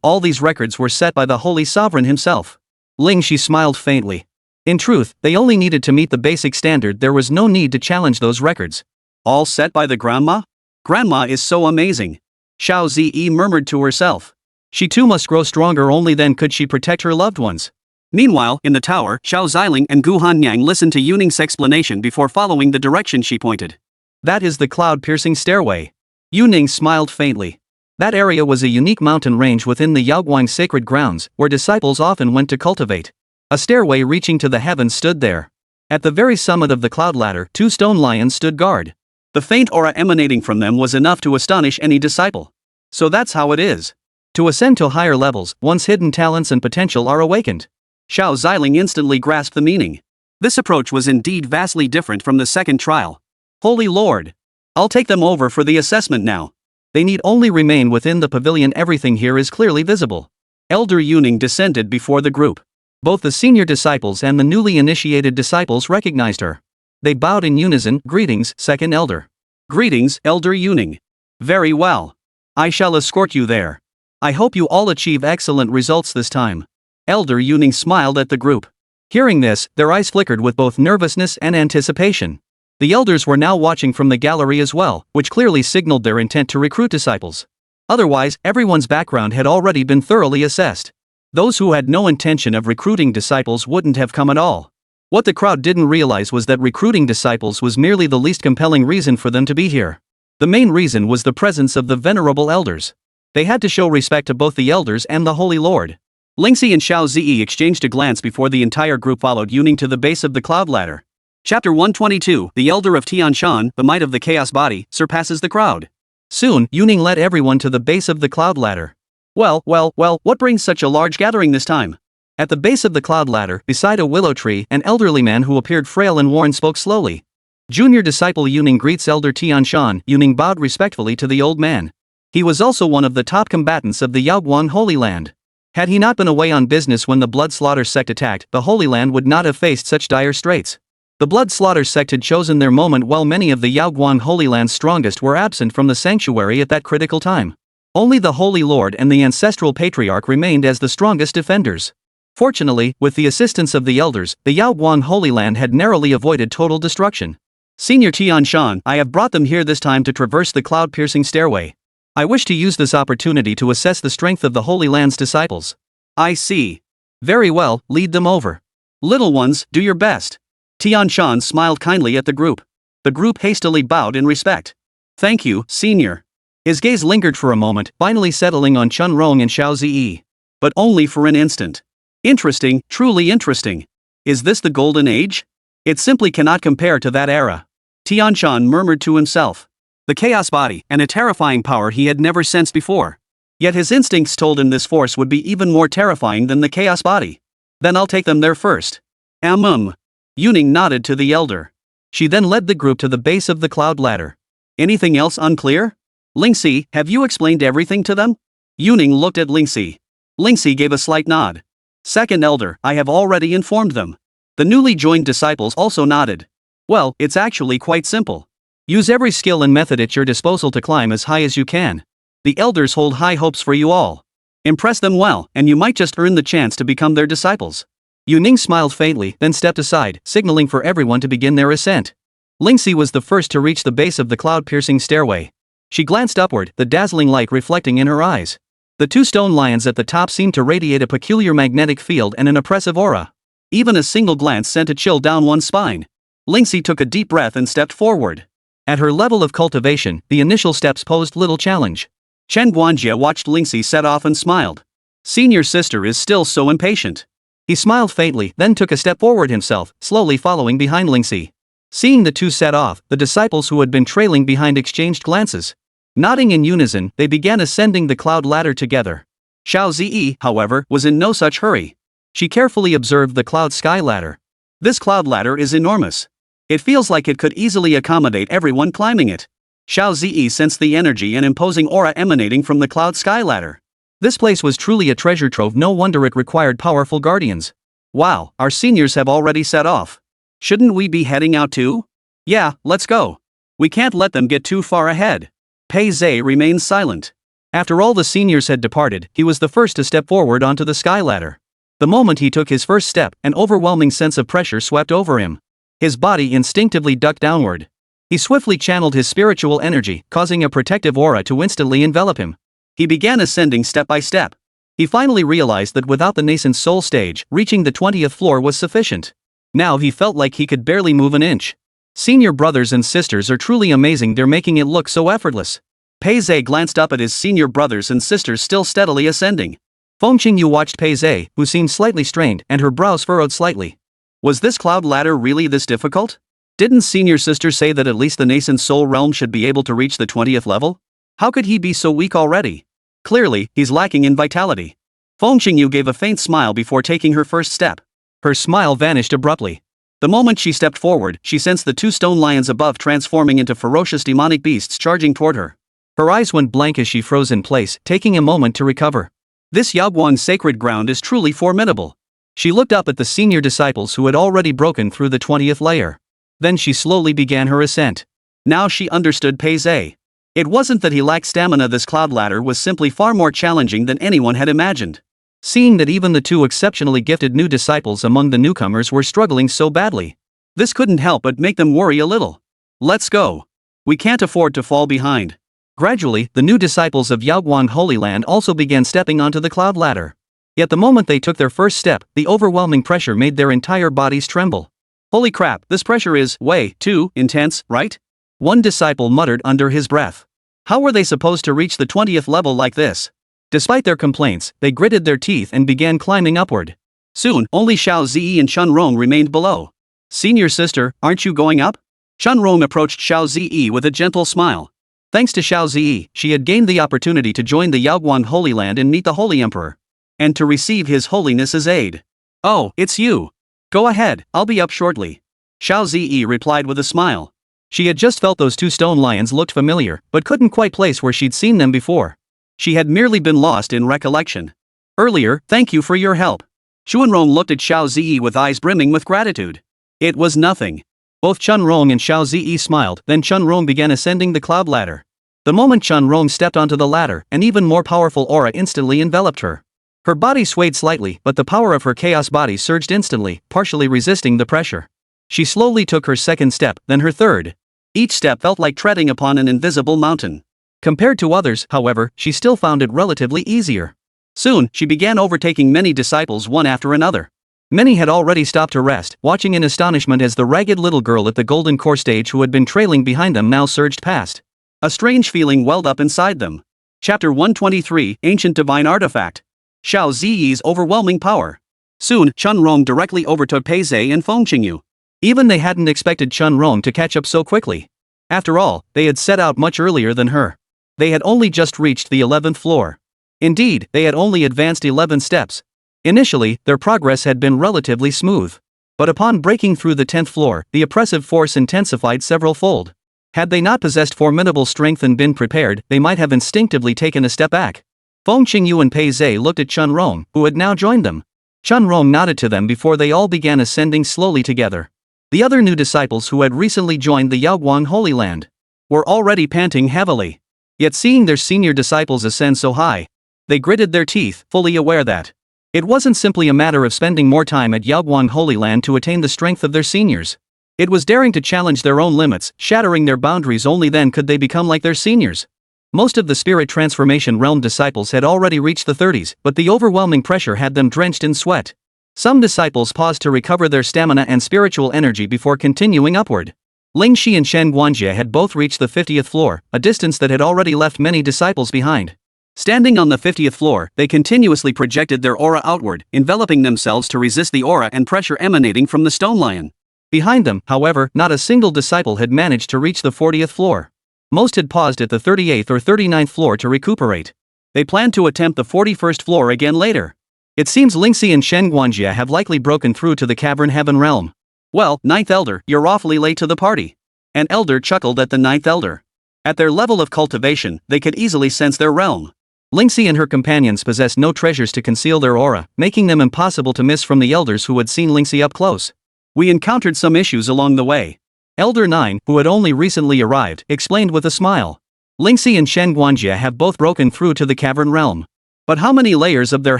Speaker 2: All these records were set by the Holy Sovereign himself. Ling Shi smiled faintly. In truth, they only needed to meet the basic standard. There was no need to challenge those records. All set by the Grandma? Grandma is so amazing. Xiao Zi murmured to herself. She too must grow stronger, only then could she protect her loved ones. Meanwhile, in the tower, Xiao Ziling and Gu Hanyang listened to Yu Ning's explanation before following the direction she pointed. That is the cloud-piercing stairway. Yu Ning smiled faintly. That area was a unique mountain range within the Yaoguang sacred grounds, where disciples often went to cultivate. A stairway reaching to the heavens stood there. At the very summit of the cloud ladder, two stone lions stood guard. The faint aura emanating from them was enough to astonish any disciple. So that's how it is. To ascend to higher levels, one's hidden talents and potential are awakened. Xiao Ziling instantly grasped the meaning. This approach was indeed vastly different from the second trial. Holy Lord! I'll take them over for the assessment now. They need only remain within the pavilion. Everything here is clearly visible. Elder Yuning descended before the group. Both the senior disciples and the newly initiated disciples recognized her. They bowed in unison. Greetings, second elder. Greetings, Elder Yuning. Very well. I shall escort you there. I hope you all achieve excellent results this time. Elder Yuning smiled at the group. Hearing this, their eyes flickered with both nervousness and anticipation. The elders were now watching from the gallery as well, which clearly signaled their intent to recruit disciples. Otherwise, everyone's background had already been thoroughly assessed. Those who had no intention of recruiting disciples wouldn't have come at all. What the crowd didn't realize was that recruiting disciples was merely the least compelling reason for them to be here. The main reason was the presence of the venerable elders. They had to show respect to both the elders and the Holy Lord. Lingxi and Xiao Ziling exchanged a glance before the entire group followed Yuning to the base of the cloud ladder. Chapter 122, The Elder of Tianshan, the might of the chaos body, surpasses the crowd. Soon, Yuning led everyone to the base of the cloud ladder. Well, what brings such a large gathering this time? At the base of the cloud ladder, beside a willow tree, an elderly man who appeared frail and worn spoke slowly. Junior disciple Yuning greets Elder Tianshan. Yuning bowed respectfully to the old man. He was also one of the top combatants of the Yaoguan Holy Land. Had he not been away on business when the Blood Slaughter Sect attacked, the Holy Land would not have faced such dire straits. The Blood Slaughter Sect had chosen their moment while many of the Yaoguan Holy Land's strongest were absent from the sanctuary at that critical time. Only the Holy Lord and the Ancestral Patriarch remained as the strongest defenders. Fortunately, with the assistance of the elders, the Yaoguan Holy Land had narrowly avoided total destruction. Senior Tianshan, I have brought them here this time to traverse the cloud-piercing stairway. I wish to use this opportunity to assess the strength of the Holy Land's disciples. I see. Very well, lead them over. Little ones, do your best. Tianshan smiled kindly at the group. The group hastily bowed in respect. Thank you, senior. His gaze lingered for a moment, finally settling on Chunrong and Xiao Ziling. But only for an instant. Interesting, truly interesting. Is this the Golden Age? It simply cannot compare to that era. Tianshan murmured to himself. The chaos body, and a terrifying power he had never sensed before. Yet his instincts told him this force would be even more terrifying than the chaos body. Then I'll take them there first. Yuning nodded to the elder. She then led the group to the base of the cloud ladder. Anything else unclear? Lingxi, have you explained everything to them? Yuning looked at Lingxi. Lingxi gave a slight nod. Second elder, I have already informed them. The newly joined disciples also nodded. Well, it's actually quite simple. Use every skill and method at your disposal to climb as high as you can. The elders hold high hopes for you all. Impress them well, and you might just earn the chance to become their disciples. Yuning smiled faintly, then stepped aside, signaling for everyone to begin their ascent. Lingxi was the first to reach the base of the cloud-piercing stairway. She glanced upward, the dazzling light reflecting in her eyes. The two stone lions at the top seemed to radiate a peculiar magnetic field and an oppressive aura. Even a single glance sent a chill down one's spine. Lingxi took a deep breath and stepped forward. At her level of cultivation, the initial steps posed little challenge. Chen Guanjie watched Lingxi set off and smiled. Senior sister is still so impatient. He smiled faintly, then took a step forward himself, slowly following behind Lingxi. Seeing the two set off, the disciples who had been trailing behind exchanged glances. Nodding in unison, they began ascending the cloud ladder together. Xiao Ziling, however, was in no such hurry. She carefully observed the cloud sky ladder. This cloud ladder is enormous. It feels like it could easily accommodate everyone climbing it. Xiao Ziling sensed the energy and imposing aura emanating from the cloud sky ladder. This place was truly a treasure trove, no wonder it required powerful guardians. Wow, our seniors have already set off. Shouldn't we be heading out too? Yeah, let's go. We can't let them get too far ahead. Pei Zhe remained silent. After all the seniors had departed, he was the first to step forward onto the sky ladder. The moment he took his first step, an overwhelming sense of pressure swept over him. His body instinctively ducked downward. He swiftly channeled his spiritual energy, causing a protective aura to instantly envelop him. He began ascending step by step. He finally realized that without the nascent soul stage, reaching the 20th floor was sufficient. Now he felt like he could barely move an inch. Senior brothers and sisters are truly amazing, they're making it look so effortless. Pei Zhe glanced up at his senior brothers and sisters still steadily ascending. Feng Qingyu watched Pei Zhe, who seemed slightly strained, and her brows furrowed slightly. Was this cloud ladder really this difficult? Didn't senior sister say that at least the nascent soul realm should be able to reach the 20th level? How could he be so weak already? Clearly, he's lacking in vitality. Feng Qingyu gave a faint smile before taking her first step. Her smile vanished abruptly. The moment she stepped forward, she sensed the two stone lions above transforming into ferocious demonic beasts charging toward her.
Speaker 1: Her eyes went blank as she froze in place, taking a moment to recover.
Speaker 2: This Yaoguang's sacred ground is truly formidable.
Speaker 1: She looked up at the senior disciples who had already broken through the 20th layer. Then she slowly began her ascent.
Speaker 2: Now she understood Pei Zhe. It wasn't that he lacked stamina, this cloud ladder was simply far more challenging than anyone had imagined.
Speaker 1: Seeing that even the two exceptionally gifted new disciples among the newcomers were struggling so badly,
Speaker 2: this couldn't help but make them worry a little. Let's go. We can't afford to fall behind.
Speaker 1: Gradually, the new disciples of Yaoguang Holy Land also began stepping onto the cloud ladder. Yet the moment they took their first step, the overwhelming pressure made their entire bodies tremble.
Speaker 2: Holy crap, this pressure is way too intense, right?
Speaker 1: One disciple muttered under his breath.
Speaker 2: How were they supposed to reach the 20th level like this?
Speaker 1: Despite their complaints, they gritted their teeth and began climbing upward.
Speaker 2: Soon, only Xiao Ziyi and Chunrong remained below. Senior sister, aren't you going up? Chunrong approached Xiao Ziyi with a gentle smile.
Speaker 1: Thanks to Xiao Ziyi, she had gained the opportunity to join the Yaoguang Holy Land and meet the Holy Emperor.
Speaker 2: And to receive his holiness's aid. Oh, it's you. Go ahead, I'll be up shortly. Xiao Ziyi replied with a smile.
Speaker 1: She had just felt those two stone lions looked familiar, but couldn't quite place where she'd seen them before.
Speaker 2: She had merely been lost in recollection. Earlier, thank you for your help. Chunrong looked at Xiao Ziyi with eyes brimming with gratitude. It was nothing.
Speaker 1: Both Chunrong and Xiao Ziyi smiled, then Chunrong began ascending the cloud ladder. The moment Chunrong stepped onto the ladder, an even more powerful aura instantly enveloped her. Her body swayed slightly, but the power of her chaos body surged instantly, partially resisting the pressure. She slowly took her second step, then her third.
Speaker 2: Each step felt like treading upon an invisible mountain.
Speaker 1: Compared to others, however, she still found it relatively easier.
Speaker 2: Soon, she began overtaking many disciples one after another.
Speaker 1: Many had already stopped to rest, watching in astonishment as the ragged little girl at the golden core stage who had been trailing behind them now surged past.
Speaker 2: A strange feeling welled up inside them. Chapter 123, Ancient Divine Artifact. Xiao Ziyi's overwhelming power. Soon, Chunrong directly overtook Pei Zhe and Feng Qingyu.
Speaker 1: Even they hadn't expected Chunrong to catch up so quickly. After all, they had set out much earlier than her. They had only just reached the 11th floor. Indeed, they had only advanced 11 steps. Initially, their progress had been relatively smooth. But upon breaking through the 10th floor, the oppressive force intensified several-fold. Had they not possessed formidable strength and been prepared, they might have instinctively taken a step back. Feng Qingyu and Pei Zhe looked at Chunrong, who had now joined them. Chunrong nodded to them before they all began ascending slowly together. The other new disciples who had recently joined the Yaoguang Holy Land were already panting heavily. Yet seeing their senior disciples ascend so high, they gritted their teeth, fully aware that it wasn't simply a matter of spending more time at Yaoguang Holy Land to attain the strength of their seniors. It was daring to challenge their own limits, shattering their boundaries. Only then could they become like their seniors. Most of the Spirit Transformation Realm disciples had already reached the 30s, but the overwhelming pressure had them drenched in sweat. Some disciples paused to recover their stamina and spiritual energy before continuing upward. Ling Shi and Shen Guanjie had both reached the 50th floor, a distance that had already left many disciples behind. Standing on the 50th floor, they continuously projected their aura outward, enveloping themselves to resist the aura and pressure emanating from the stone lion. Behind them, however, not a single disciple had managed to reach the 40th floor. Most had paused at the 38th or 39th floor to recuperate. They planned to attempt the 41st floor again later. It seems Lingxi and Shen Guanjie have likely broken through to the cavern heaven realm. Well, ninth elder, you're awfully late to the party. An elder chuckled at the ninth elder. At their level of cultivation, they could easily sense their realm. Lingxi and her companions possessed no treasures to conceal their aura, making them impossible to miss from the elders who had seen Lingxi up close. We encountered some issues along the way. Elder 9, who had only recently arrived, explained with a smile. Lingxi and Shen Guanjie have both broken through to the cavern realm. But how many layers of their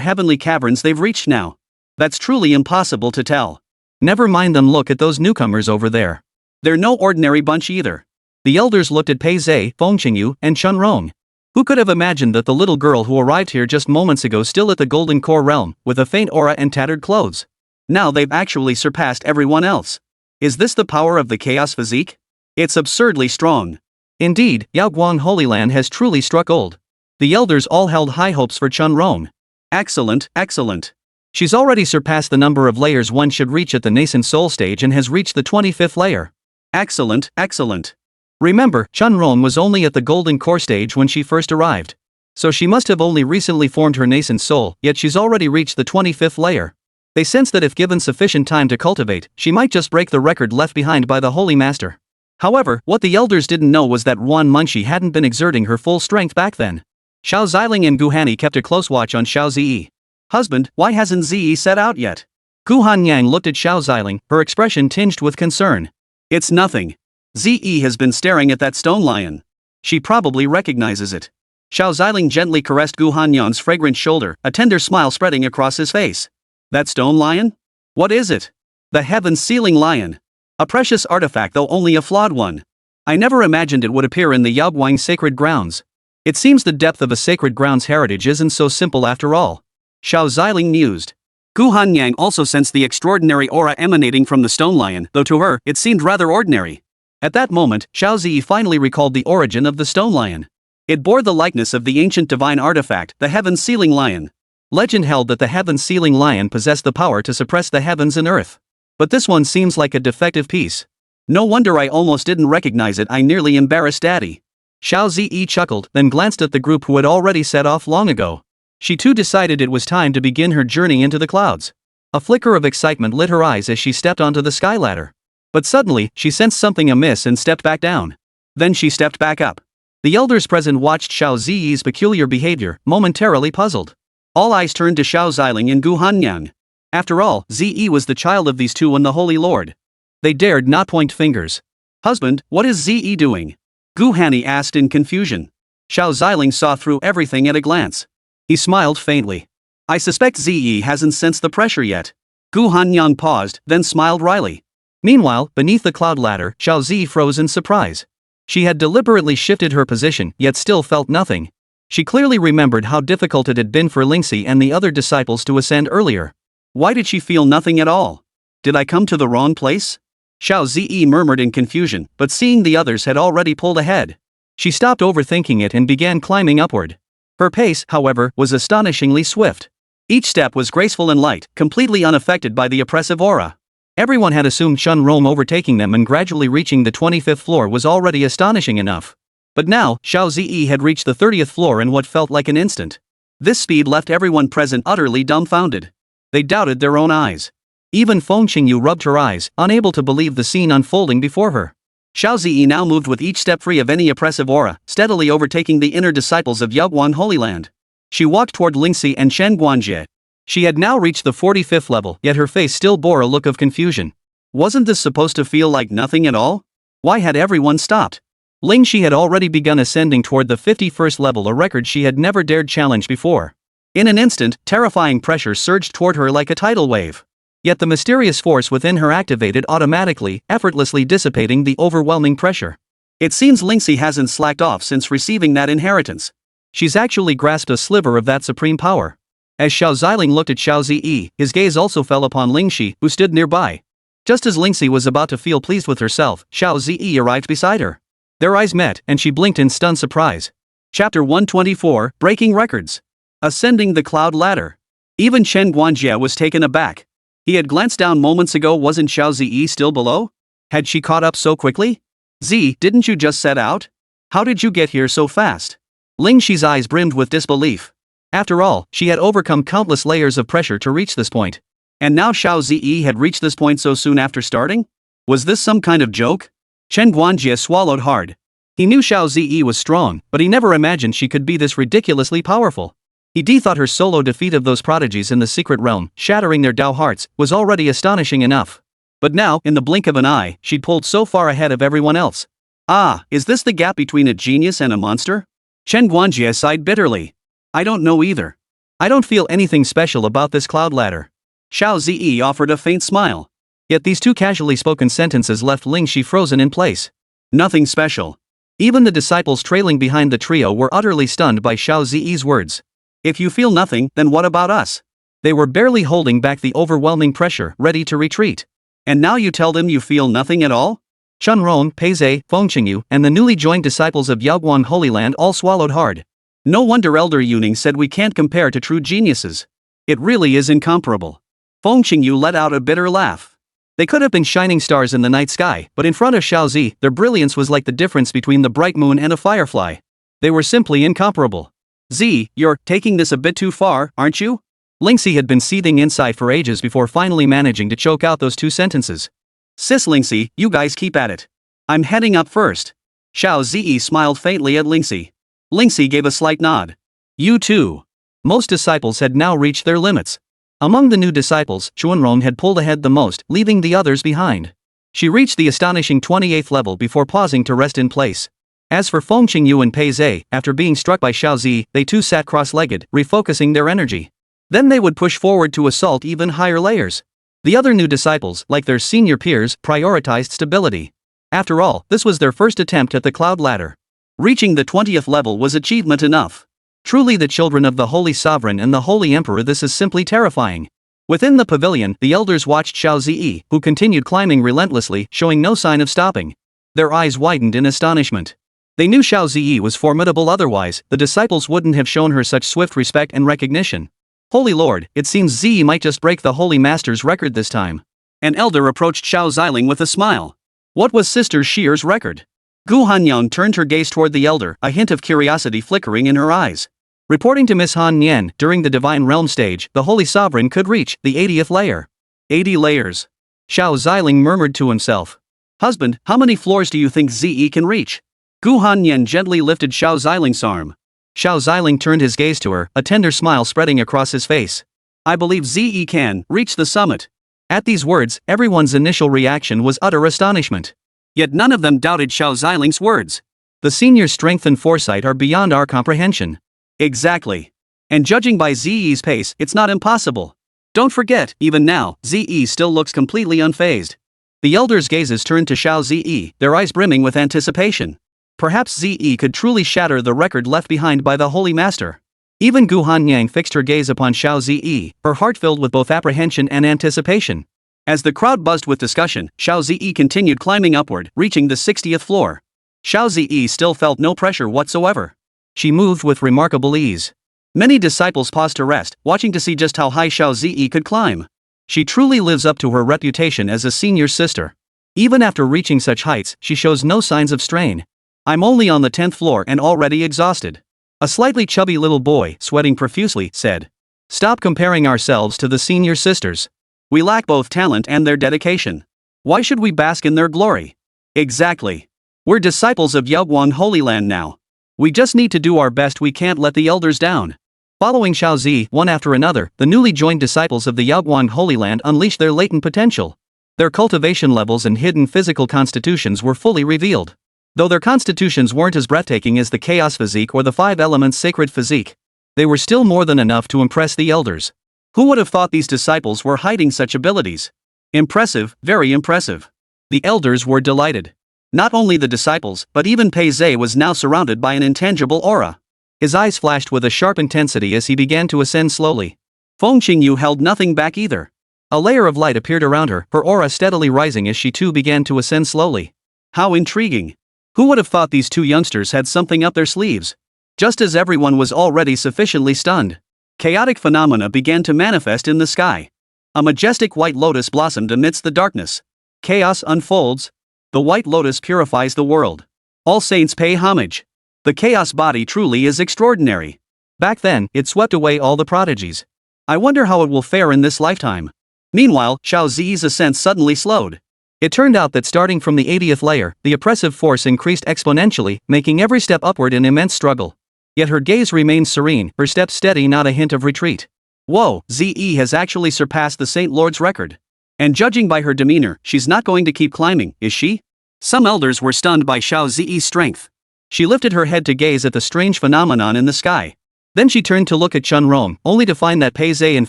Speaker 1: heavenly caverns they've reached now? That's truly impossible to tell. Never mind them, look at those newcomers over there. They're no ordinary bunch either. The elders looked at Pei Zhe, Feng Qingyu, and Chunrong. Who could have imagined that the little girl who arrived here just moments ago, still at the Golden Core realm, with a faint aura and tattered clothes? Now they've actually surpassed everyone else. Is this the power of the chaos physique? It's absurdly strong. Indeed, Yaoguang Holy Land has truly struck gold. The elders all held high hopes for Chunrong. Excellent, excellent. She's already surpassed the number of layers one should reach at the nascent soul stage and has reached the 25th layer. Excellent, excellent. Remember, Chunrong was only at the Golden Core stage when she first arrived. So she must have only recently formed her nascent soul, yet she's already reached the 25th layer. They sense that if given sufficient time to cultivate, she might just break the record left behind by the Holy Master.
Speaker 2: However, what the elders didn't know was that Wan Munshi hadn't been exerting her full strength back then. Xiao Ziling and Gu Hanni kept a close watch on Xiao Zi. Husband, why hasn't Zi set out yet? Gu Hanyang looked at Xiao Ziling, her expression tinged with concern. It's nothing. Zi has been staring at that stone lion. She probably recognizes it. Xiao Ziling gently caressed Gu Hanyang's fragrant shoulder, a tender smile spreading across his face. That stone lion? What is it? The heaven-sealing lion. A precious artifact, though only a flawed one. I never imagined it would appear in the Yaoguang sacred grounds. It seems the depth of a sacred ground's heritage isn't so simple after all. Xiao Ziling mused. Gu Hanyang also sensed the extraordinary aura emanating from the stone lion, though to her, it seemed rather ordinary. At that moment, Xiao Zi finally recalled the origin of the stone lion. It bore the likeness of the ancient divine artifact, the heaven-sealing lion. Legend held that the heaven-sealing lion possessed the power to suppress the heavens and earth. But this one seems like a defective piece. No wonder I almost didn't recognize it. I nearly embarrassed Daddy. Xiao Zi chuckled, then glanced at the group who had already set off long ago. She too decided it was time to begin her journey into the clouds. A flicker of excitement lit her eyes as she stepped onto the sky ladder. But suddenly, she sensed something amiss and stepped back down. Then she stepped back up. The elders present watched Xiao Zi's peculiar behavior, momentarily puzzled. All eyes turned to Xiao Ziling and Gu Hanyang. After all, Zi was the child of these two and the Holy Lord. They dared not point fingers. Husband, what is Zi doing? Gu Hanni asked in confusion. Xiao Ziling saw through everything at a glance. He smiled faintly. I suspect Zi hasn't sensed the pressure yet. Gu Hanyang paused, then smiled wryly. Meanwhile, beneath the cloud ladder, Xiao Zi froze in surprise. She had deliberately shifted her position, yet still felt nothing. She clearly remembered how difficult it had been for Lingxi and the other disciples to ascend earlier. Why did she feel nothing at all? Did I come to the wrong place? Xiao Zi murmured in confusion, but seeing the others had already pulled ahead. She stopped overthinking it and began climbing upward. Her pace, however, was astonishingly swift. Each step was graceful and light, completely unaffected by the oppressive aura. Everyone had assumed Chun Rome overtaking them and gradually reaching the 25th floor was already astonishing enough. But now, Xiao Zi had reached the 30th floor in what felt like an instant. This speed left everyone present utterly dumbfounded. They doubted their own eyes. Even Feng Qingyu rubbed her eyes, unable to believe the scene unfolding before her. Xiao Zi now moved with each step free of any oppressive aura, steadily overtaking the inner disciples of Yaoguang Holy Land. She walked toward Lingxi and Shen Guanjie. She had now reached the 45th level, yet her face still bore a look of confusion. Wasn't this supposed to feel like nothing at all? Why had everyone stopped? Lingxi had already begun ascending toward the 51st level, a record she had never dared challenge before. In an instant, terrifying pressure surged toward her like a tidal wave. Yet the mysterious force within her activated automatically, effortlessly dissipating the overwhelming pressure. It seems Lingxi hasn't slacked off since receiving that inheritance. She's actually grasped a sliver of that supreme power. As Xiao Ziling looked at Xiao Zi, his gaze also fell upon Lingxi, who stood nearby. Just as Lingxi was about to feel pleased with herself, Xiao Zi arrived beside her. Their eyes met, and she blinked in stunned surprise. Chapter 124, Breaking Records. Ascending the Cloud Ladder. Even Chen Guanjie was taken aback. He had glanced down moments ago. Wasn't Xiao Zi still below? Had she caught up so quickly? Zi, didn't you just set out? How did you get here so fast? Lingxi's eyes brimmed with disbelief. After all, she had overcome countless layers of pressure to reach this point. And now Xiao Zi had reached this point so soon after starting? Was this some kind of joke? Chen Guanjie swallowed hard. He knew Xiao Zi was strong, but he never imagined she could be this ridiculously powerful. He thought her solo defeat of those prodigies in the secret realm, shattering their Dao hearts, was already astonishing enough. But now, in the blink of an eye, she'd pulled so far ahead of everyone else. Ah, is this the gap between a genius and a monster? Chen Guanjie sighed bitterly. I don't know either. I don't feel anything special about this cloud ladder. Xiao Zi offered a faint smile. Yet these two casually spoken sentences left Lingxi frozen in place. Nothing special. Even the disciples trailing behind the trio were utterly stunned by Xiao Zi's words. If you feel nothing, then what about us? They were barely holding back the overwhelming pressure, ready to retreat. And now you tell them you feel nothing at all? Chunron, Peizhe, Feng Qingyu, and the newly joined disciples of Yaoguang Holy Land all swallowed hard. No wonder Elder Yuning said we can't compare to true geniuses. It really is incomparable. Feng Qingyu let out a bitter laugh. They could have been shining stars in the night sky, but in front of Xiao Zi, their brilliance was like the difference between the bright moon and a firefly. They were simply incomparable. Zi, you're taking this a bit too far, aren't you? Lingxi had been seething inside for ages before finally managing to choke out those two sentences. Sis Lingxi, you guys keep at it. I'm heading up first. Xiao Ziling smiled faintly at Lingxi. Lingxi gave a slight nod. You too.
Speaker 1: Most disciples had now reached their limits. Among the new disciples, Chuanrong had pulled ahead the most, leaving the others behind. She reached the astonishing 28th level before pausing to rest in place. As for Feng Qingyu and Pei Zhe, after being struck by Xiao Zi, they too sat cross-legged, refocusing their energy. Then they would push forward to assault even higher layers. The other new disciples, like their senior peers, prioritized stability. After all, this was their first attempt at the cloud ladder. Reaching the 20th level was achievement enough. Truly the children of the Holy Sovereign and the Holy Emperor, this is simply terrifying. Within the pavilion, the elders watched Xiao Ziling, who continued climbing relentlessly, showing no sign of stopping. Their eyes widened in astonishment. They knew Xiao Ziling was formidable, otherwise, the disciples wouldn't have shown her such swift respect and recognition. Holy Lord, it seems Ziling might just break the Holy Master's record this time.
Speaker 2: An elder approached Xiao Ziling with a smile.
Speaker 1: What was Sister Shier's record?
Speaker 2: Gu Hanyang turned her gaze toward the elder, a hint of curiosity flickering in her eyes.
Speaker 1: Reporting to Miss Han Nian, during the Divine Realm stage, the Holy Sovereign could reach the 80th layer.
Speaker 2: 80 layers.
Speaker 1: Xiao Ziling murmured to himself.
Speaker 2: Husband, how many floors do you think Ziling can reach? Gu Hanyang gently lifted Xiao Ziling's arm.
Speaker 1: Xiao Ziling turned his gaze to her, a tender smile spreading across his face.
Speaker 2: I believe Ziling can reach the summit.
Speaker 1: At these words, everyone's initial reaction was utter astonishment.
Speaker 2: Yet none of them doubted Xiao Ziling's words.
Speaker 1: The senior's strength and foresight are beyond our comprehension.
Speaker 2: Exactly. And judging by Ziling's pace, it's not impossible. Don't forget, even now, Ziling still looks completely unfazed. The elders' gazes turned to Xiao Ziling, their eyes brimming with anticipation. Perhaps Ziling could truly shatter the record left behind by the Holy Master. Even Gu Hanyang fixed her gaze upon Xiao Ziling, her heart filled with both apprehension and anticipation. As the crowd buzzed with discussion, Xiao Ziling continued climbing upward, reaching the 60th floor. Xiao Ziling still felt no pressure whatsoever.
Speaker 1: She moved with remarkable ease.
Speaker 2: Many disciples paused to rest, watching to see just how high Xiao Ziling could climb.
Speaker 1: She truly lives up to her reputation as a senior sister. Even after reaching such heights, she shows no signs of strain.
Speaker 2: I'm only on the 10th floor and already exhausted.
Speaker 1: A slightly chubby little boy, sweating profusely, said. Stop comparing ourselves to the senior sisters.
Speaker 2: We lack both talent and their dedication. Why should we bask in their glory? Exactly. We're disciples of Yaoguang Holy Land now. We just need to do our best, we can't let the elders down.
Speaker 1: Following Xiao Zi, one after another, the newly joined disciples of the Yaoguang Holy Land unleashed their latent potential. Their cultivation levels and hidden physical constitutions were fully revealed. Though their constitutions weren't as breathtaking as the Chaos Physique or the Five Elements Sacred Physique, they were still more than enough to impress the elders.
Speaker 2: Who would have thought these disciples were hiding such abilities? Impressive, very impressive. The elders were delighted. Not only the disciples, but even Pei Zhe was now surrounded by an intangible aura.
Speaker 1: His eyes flashed with a sharp intensity as he began to ascend slowly.
Speaker 2: Feng Qingyu held nothing back either.
Speaker 1: A layer of light appeared around her, her aura steadily rising as she too began to ascend slowly.
Speaker 2: How intriguing. Who would have thought these two youngsters had something up their sleeves? Just as everyone was already sufficiently stunned, chaotic phenomena began to manifest in the sky. A majestic white lotus blossomed amidst the darkness. Chaos unfolds. The white lotus purifies the world. All saints pay homage. The chaos body truly is extraordinary.
Speaker 1: Back then, it swept away all the prodigies.
Speaker 2: I wonder how it will fare in this lifetime. Meanwhile, Xiao Zi's ascent suddenly slowed.
Speaker 1: It turned out that starting from the 80th layer, the oppressive force increased exponentially, making every step upward an immense struggle. Yet her gaze remained serene, her steps steady, not a hint of retreat.
Speaker 2: Whoa, Zi has actually surpassed the Saint Lord's record. And judging by her demeanor, she's not going to keep climbing, is she? Some elders were stunned by Xiao Zi's strength.
Speaker 1: She lifted her head to gaze at the strange phenomenon in the sky. Then she turned to look at Chun Rong, only to find that Pei Zhe and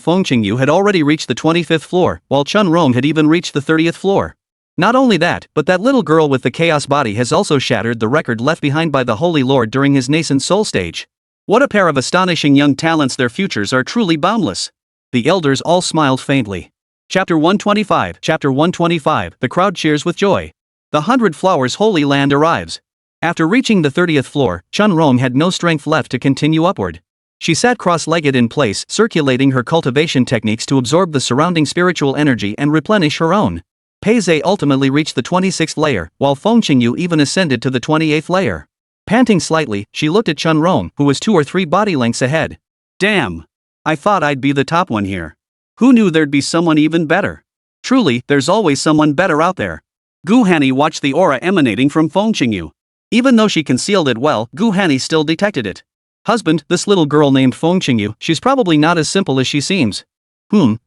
Speaker 1: Feng Qingyu had already reached the 25th floor, while Chun Rong had even reached the 30th floor. Not only that, but that little girl with the chaos body has also shattered the record left behind by the Holy Lord during his nascent soul stage. What a pair of astonishing young talents, their futures are truly boundless. The elders all smiled faintly. Chapter 125. The crowd cheers with joy. The 100 Flowers Holy Land arrives. After reaching the 30th floor, Chun Rong had no strength left to continue upward. She sat cross-legged in place, circulating her cultivation techniques to absorb the surrounding spiritual energy and replenish her own. Pei Zhe ultimately reached the 26th layer, while Feng Qingyu even ascended to the 28th layer. Panting slightly, she looked at Chun Rong, who was 2 or 3 body lengths ahead.
Speaker 2: Damn! I thought I'd be the top one here. Who knew there'd be someone even better? Truly, there's always someone better out there. Gu Hanni watched the aura emanating from Feng Qingyu. Even though she concealed it well, Gu Hanni still detected it.
Speaker 1: Husband, this little girl named Feng Qingyu, she's probably not as simple as she seems.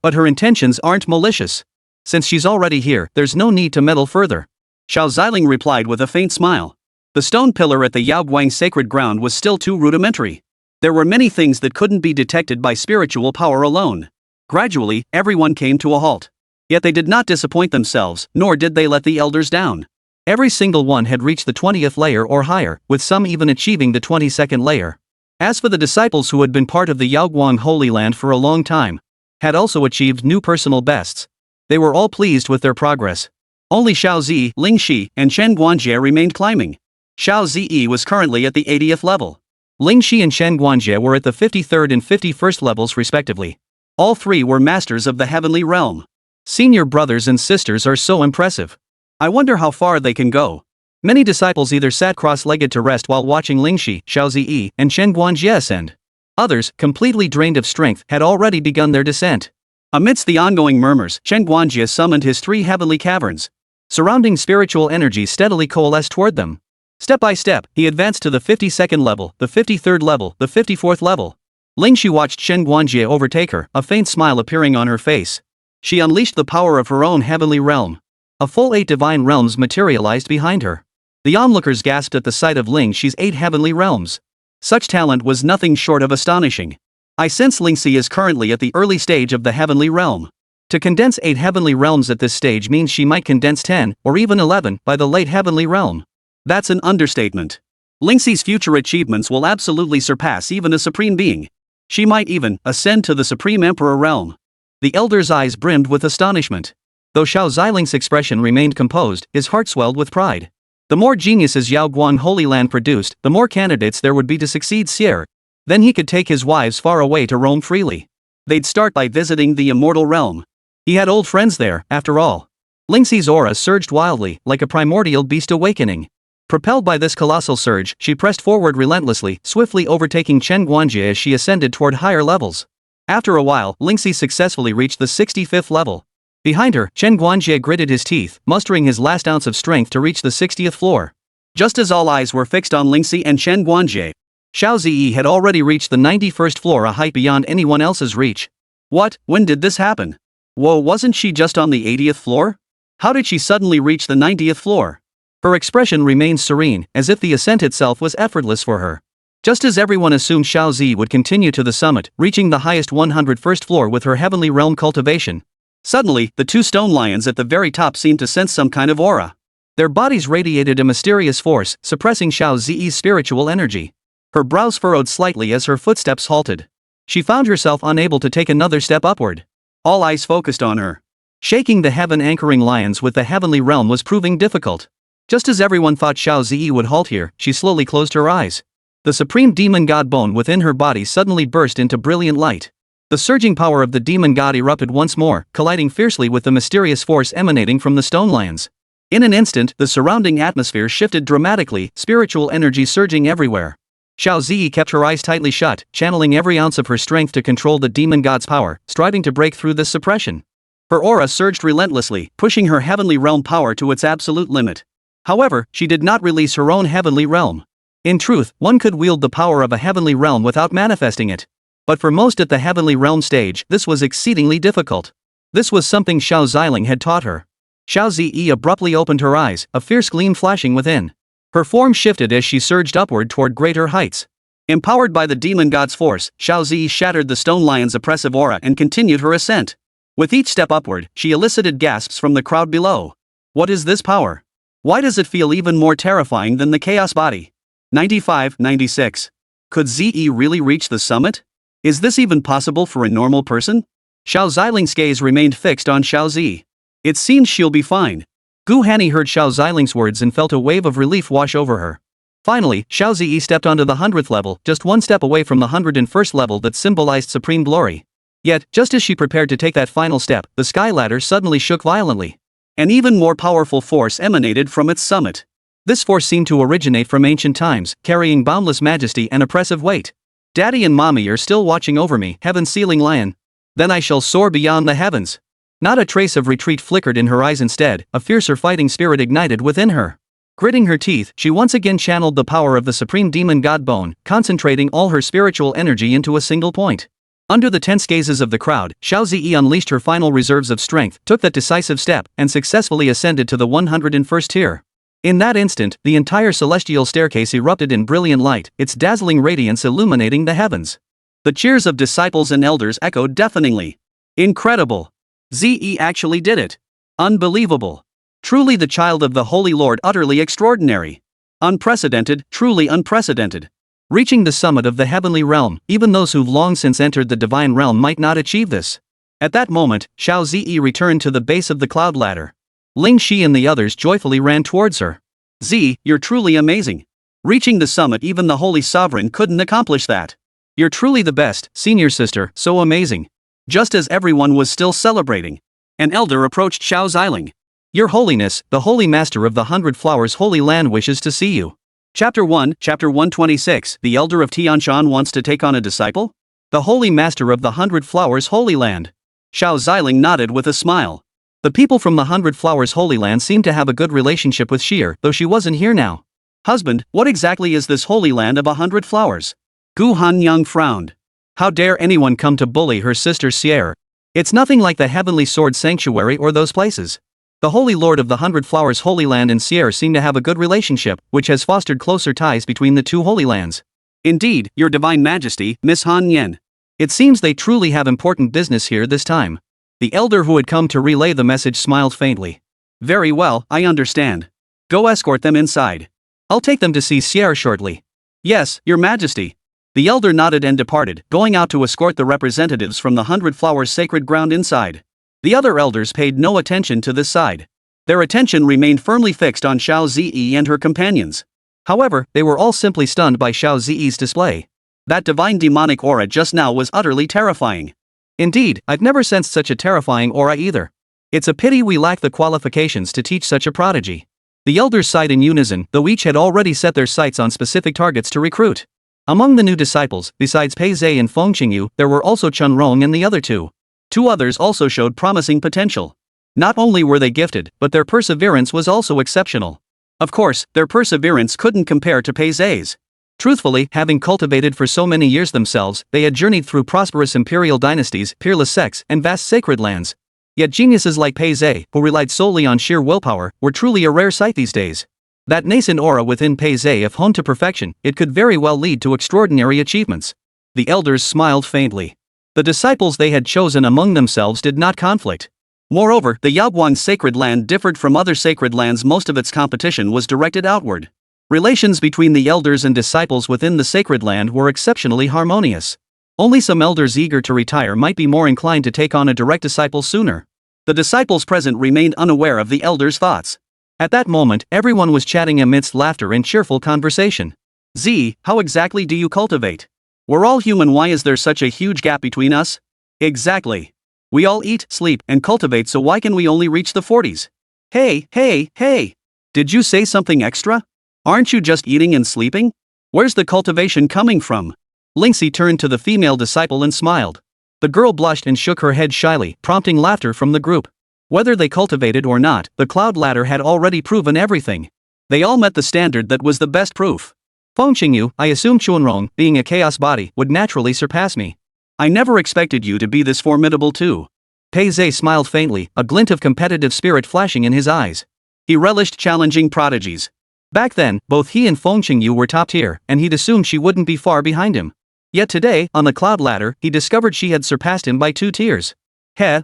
Speaker 1: But her intentions aren't malicious. Since she's already here, there's no need to meddle further.
Speaker 2: Xiao Ziling replied with a faint smile. The stone pillar at the Yaoguang sacred ground was still too rudimentary. There were many things that couldn't be detected by spiritual power alone. Gradually, everyone came to a halt. Yet they did not disappoint themselves, nor did they let the elders down.
Speaker 1: Every single one had reached the 20th layer or higher, with some even achieving the 22nd layer. As for the disciples who had been part of the Yaoguang Holy Land for a long time, had also achieved new personal bests. They were all pleased with their progress. Only Xiao Zi, Ling Shi, and Shen Guanjie remained climbing. Xiao Zi was currently at the 80th level. Ling Shi and Shen Guanjie were at the 53rd and 51st levels respectively.
Speaker 2: All three were masters of the heavenly realm.
Speaker 1: Senior brothers and sisters are so impressive.
Speaker 2: I wonder how far they can go.
Speaker 1: Many disciples either sat cross-legged to rest while watching Ling Shi, Xiao Zi, and Shen Guanjie ascend. Others, completely drained of strength, had already begun their descent.
Speaker 2: Amidst the ongoing murmurs, Shen Guanjie summoned his 3 heavenly caverns.
Speaker 1: Surrounding spiritual energy steadily coalesced toward them. Step by step, he advanced to the 52nd level, the 53rd level, the 54th level. Ling Shi watched Shen Guanjie overtake her, a faint smile appearing on her face. She unleashed the power of her own heavenly realm. A full 8 divine realms materialized behind her. The onlookers gasped at the sight of Ling Shi's 8 heavenly realms. Such talent was nothing short of astonishing. I sense Ling Shi is currently at the early stage of the heavenly realm. To condense 8 heavenly realms at this stage means she might condense 10, or even 11, by the late heavenly realm.
Speaker 2: That's an understatement. Ling Shi's future achievements will absolutely surpass even a supreme being. She might even ascend to the supreme emperor realm. The elder's eyes brimmed with astonishment. Though Xiao Ziling's expression remained composed, his heart swelled with pride. The more geniuses Yaoguang Holy Land produced, the more candidates there would be to succeed Sierra. Then he could take his wives far away to roam freely. They'd start by visiting the immortal realm. He had old friends there, after all. Ling Shi's aura surged wildly, like a primordial beast awakening. Propelled by this colossal surge, she pressed forward relentlessly, swiftly overtaking Shen Guanjie as she ascended toward higher levels. After a while, Ling Shi successfully reached the 65th level. Behind her, Shen Guanjie gritted his teeth, mustering his last ounce of strength to reach the 60th floor. Just as all eyes were fixed on Ling Shi and Shen Guanjie, Xiao Zi had already reached the 91st floor, a height beyond anyone else's reach. What? When did this happen? Whoa, wasn't she just on the 80th floor? How did she suddenly reach the 90th floor? Her expression remained serene, as if the ascent itself was effortless for her. Just as everyone assumed Xiao Zi would continue to the summit, reaching the highest 101st floor with her heavenly realm cultivation. Suddenly, the 2 stone lions at the very top seemed to sense some kind of aura. Their bodies radiated a mysterious force, suppressing Xiao Zi's spiritual energy. Her brows furrowed slightly as her footsteps halted. She found herself unable to take another step upward. All eyes focused on her. Shaking the heaven-anchoring lions with the heavenly realm was proving difficult. Just as everyone thought Xiao Zi would halt here, she slowly closed her eyes. The supreme demon god bone within her body suddenly burst into brilliant light. The surging power of the demon god erupted once more, colliding fiercely with the mysterious force emanating from the stone lions. In an instant, the surrounding atmosphere shifted dramatically, spiritual energy surging everywhere. Xiao Zi kept her eyes tightly shut, channeling every ounce of her strength to control the demon god's power, striving to break through this suppression. Her aura surged relentlessly, pushing her heavenly realm power to its absolute limit. However, she did not release her own heavenly realm. In truth, one could wield the power of a heavenly realm without manifesting it. But for most at the heavenly realm stage, this was exceedingly difficult. This was something Xiao Ziling had taught her. Xiao Zi abruptly opened her eyes, a fierce gleam flashing within. Her form shifted as she surged upward toward greater heights. Empowered by the demon god's force, Xiao Zi shattered the stone lion's oppressive aura and continued her ascent. With each step upward, she elicited gasps from the crowd below. What is this power? Why does it feel even more terrifying than the chaos body? 95-96. Could Zi really reach the summit? Is this even possible for a normal person? Xiao Ziling's gaze remained fixed on Xiao Zi. It seems she'll be fine. Gu Hanni heard Xiao Ziling's words and felt a wave of relief wash over her. Finally, Xiao Zi stepped onto the 100th level, just one step away from the 101st level that symbolized supreme glory. Yet, just as she prepared to take that final step, the sky ladder suddenly shook violently. An even more powerful force emanated from its summit. This force seemed to originate from ancient times, carrying boundless majesty and oppressive weight. Daddy and Mommy are still watching over me, heaven-sealing lion. Then I shall soar beyond the heavens.
Speaker 1: Not a trace of retreat flickered in her eyes, instead, a fiercer fighting spirit ignited within her. Gritting her teeth, she once again channeled the power of the supreme demon god Bone, concentrating all her spiritual energy into a single point. Under the tense gazes of the crowd, Xiao Ziling unleashed her final reserves of strength, took that decisive step, and successfully ascended to the 101st tier. In that instant, the entire celestial staircase erupted in brilliant light, its dazzling radiance illuminating the heavens. The cheers of disciples and elders echoed deafeningly. Incredible! Ze actually did it! Unbelievable! Truly the child of the Holy Lord, utterly extraordinary! Unprecedented, truly unprecedented! Reaching the summit of the heavenly realm, even those who've long since entered the divine realm might not achieve this. At that moment, Xiao Ziling returned to the base of the cloud ladder. Ling Shi and the others joyfully ran towards her. Z, you're truly amazing. Reaching the summit, even the Holy Sovereign couldn't accomplish that. You're truly the best, senior sister, so amazing. Just as everyone was still celebrating, an elder approached Xiao Ziling. Your Holiness, the Holy Master of the 100 Flowers Holy Land wishes to see you. Chapter 1, Chapter 126, The Elder of Tianshan wants to take on a disciple? The Holy Master of the 100 Flowers Holy Land. Xiao Ziling nodded with a smile. The people from the 100 Flowers Holy Land seemed to have a good relationship with Xier, though she wasn't here now. Husband, what exactly is this Holy Land of 100 Flowers? Gu Hanyang frowned. How dare anyone come to bully her sister Xier? It's nothing like the Heavenly Sword Sanctuary or those places. The Holy Lord of the 100 Flowers Holy Land and Xier seem to have a good relationship, which has fostered closer ties between the two Holy Lands. Indeed, Your Divine Majesty, Miss Han Yen. It seems they truly have important business here this time. The elder who had come to relay the message smiled faintly. Very well, I understand. Go escort them inside. I'll take them to see Xier shortly. Yes, Your Majesty. The elder nodded and departed, going out to escort the representatives from the 100 Flowers sacred ground inside. The other elders paid no attention to this side. Their attention remained firmly fixed on Xiao Ziling and her companions. However, they were all simply stunned by Xiao Ziling's display. That divine demonic aura just now was utterly terrifying. Indeed, I've never sensed such a terrifying aura either. It's a pity we lack the qualifications to teach such a prodigy. The elders sighed in unison, though each had already set their sights on specific targets to recruit. Among the new disciples, besides Pei Zhe and Feng Qingyu, there were also Chun Rong and the other two. Two others also showed promising potential. Not only were they gifted, but their perseverance was also exceptional. Of course, their perseverance couldn't compare to Pei Zhe's. Truthfully, having cultivated for so many years themselves, they had journeyed through prosperous imperial dynasties, peerless sects, and vast sacred lands. Yet geniuses like Pei Zhe, who relied solely on sheer willpower, were truly a rare sight these days. That nascent aura within Pei Zhe, if honed to perfection, it could very well lead to extraordinary achievements. The elders smiled faintly. The disciples they had chosen among themselves did not conflict. Moreover, the Yaoguang sacred land differed from other sacred lands. Most of its competition was directed outward. Relations between the elders and disciples within the sacred land were exceptionally harmonious. Only some elders eager to retire might be more inclined to take on a direct disciple sooner. The disciples present remained unaware of the elders' thoughts. At that moment, everyone was chatting amidst laughter and cheerful conversation. Z, how exactly do you cultivate? We're all human, why is there such a huge gap between us? Exactly. We all eat, sleep, and cultivate, so why can we only reach the 40s? Hey! Did you say something extra? Aren't you just eating and sleeping? Where's the cultivation coming from? Lingxi turned to the female disciple and smiled. The girl blushed and shook her head shyly, prompting laughter from the group. Whether they cultivated or not, the cloud ladder had already proven everything. They all met the standard that was the best proof. Feng Qingyu, I assume Chunrong, being a chaos body, would naturally surpass me. I never expected you to be this formidable too. Pei Zhe smiled faintly, a glint of competitive spirit flashing in his eyes. He relished challenging prodigies. Back then, both he and Feng Qingyu were top tier, and he'd assumed she wouldn't be far behind him. Yet today, on the cloud ladder, he discovered she had surpassed him by 2 tiers.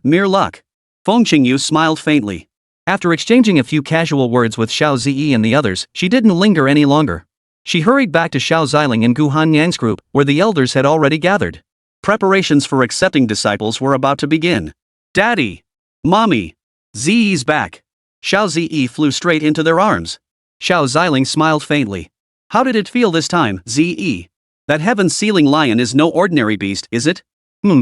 Speaker 1: Mere luck. Feng Qingyu smiled faintly. After exchanging a few casual words with Xiao Ziling and the others, she didn't linger any longer. She hurried back to Xiao Ziling and Gu Hanyang's group, where the elders had already gathered. Preparations for accepting disciples were about to begin. Daddy! Mommy! Zi's back! Xiao Ziling flew straight into their arms. Xiao Ziling smiled faintly. How did it feel this time, Zi? That heaven-sealing lion is no ordinary beast, is it?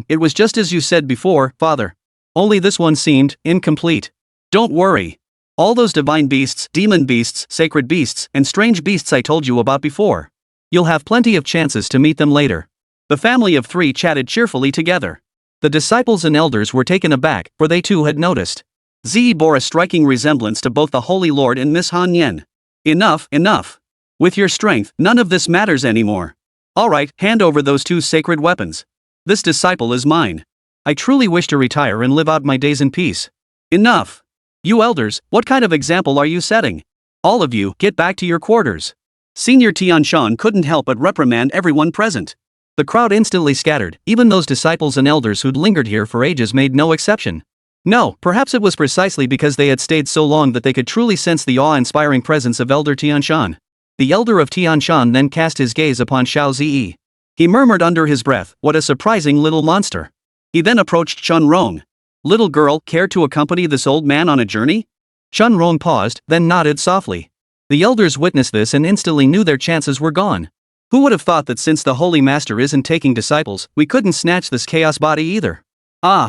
Speaker 1: It was just as you said before, father. Only this one seemed incomplete. Don't worry. All those divine beasts, demon beasts, sacred beasts, and strange beasts I told you about before. You'll have plenty of chances to meet them later. The family of 3 chatted cheerfully together. The disciples and elders were taken aback, for they too had noticed.
Speaker 2: Zi bore a striking resemblance to both the Holy Lord and Miss Han Yen. Enough, enough. With your strength, none of this matters anymore. Alright, hand over those two sacred weapons. This disciple is mine.
Speaker 1: I truly wish to retire and live out my days in peace.
Speaker 2: Enough. You elders, what kind of example are you setting? All of you, get back to your quarters. Senior Tianshan couldn't help but reprimand everyone present.
Speaker 1: The crowd instantly scattered, even those disciples and elders who'd lingered here for ages made no exception. No, perhaps it was precisely because they had stayed so long that they could truly sense the awe-inspiring presence of Elder Tianshan. The elder of Tianshan then cast his gaze upon Xiao Ziyi. He murmured under his breath, "What a surprising little monster."
Speaker 2: He then approached Chun Rong. "Little girl, care to accompany this old man on a journey?"
Speaker 1: Chun Rong paused, then nodded softly. The elders witnessed this and instantly knew their chances were gone. Who would have thought that since the Holy Master isn't taking disciples, we couldn't snatch this chaos body either?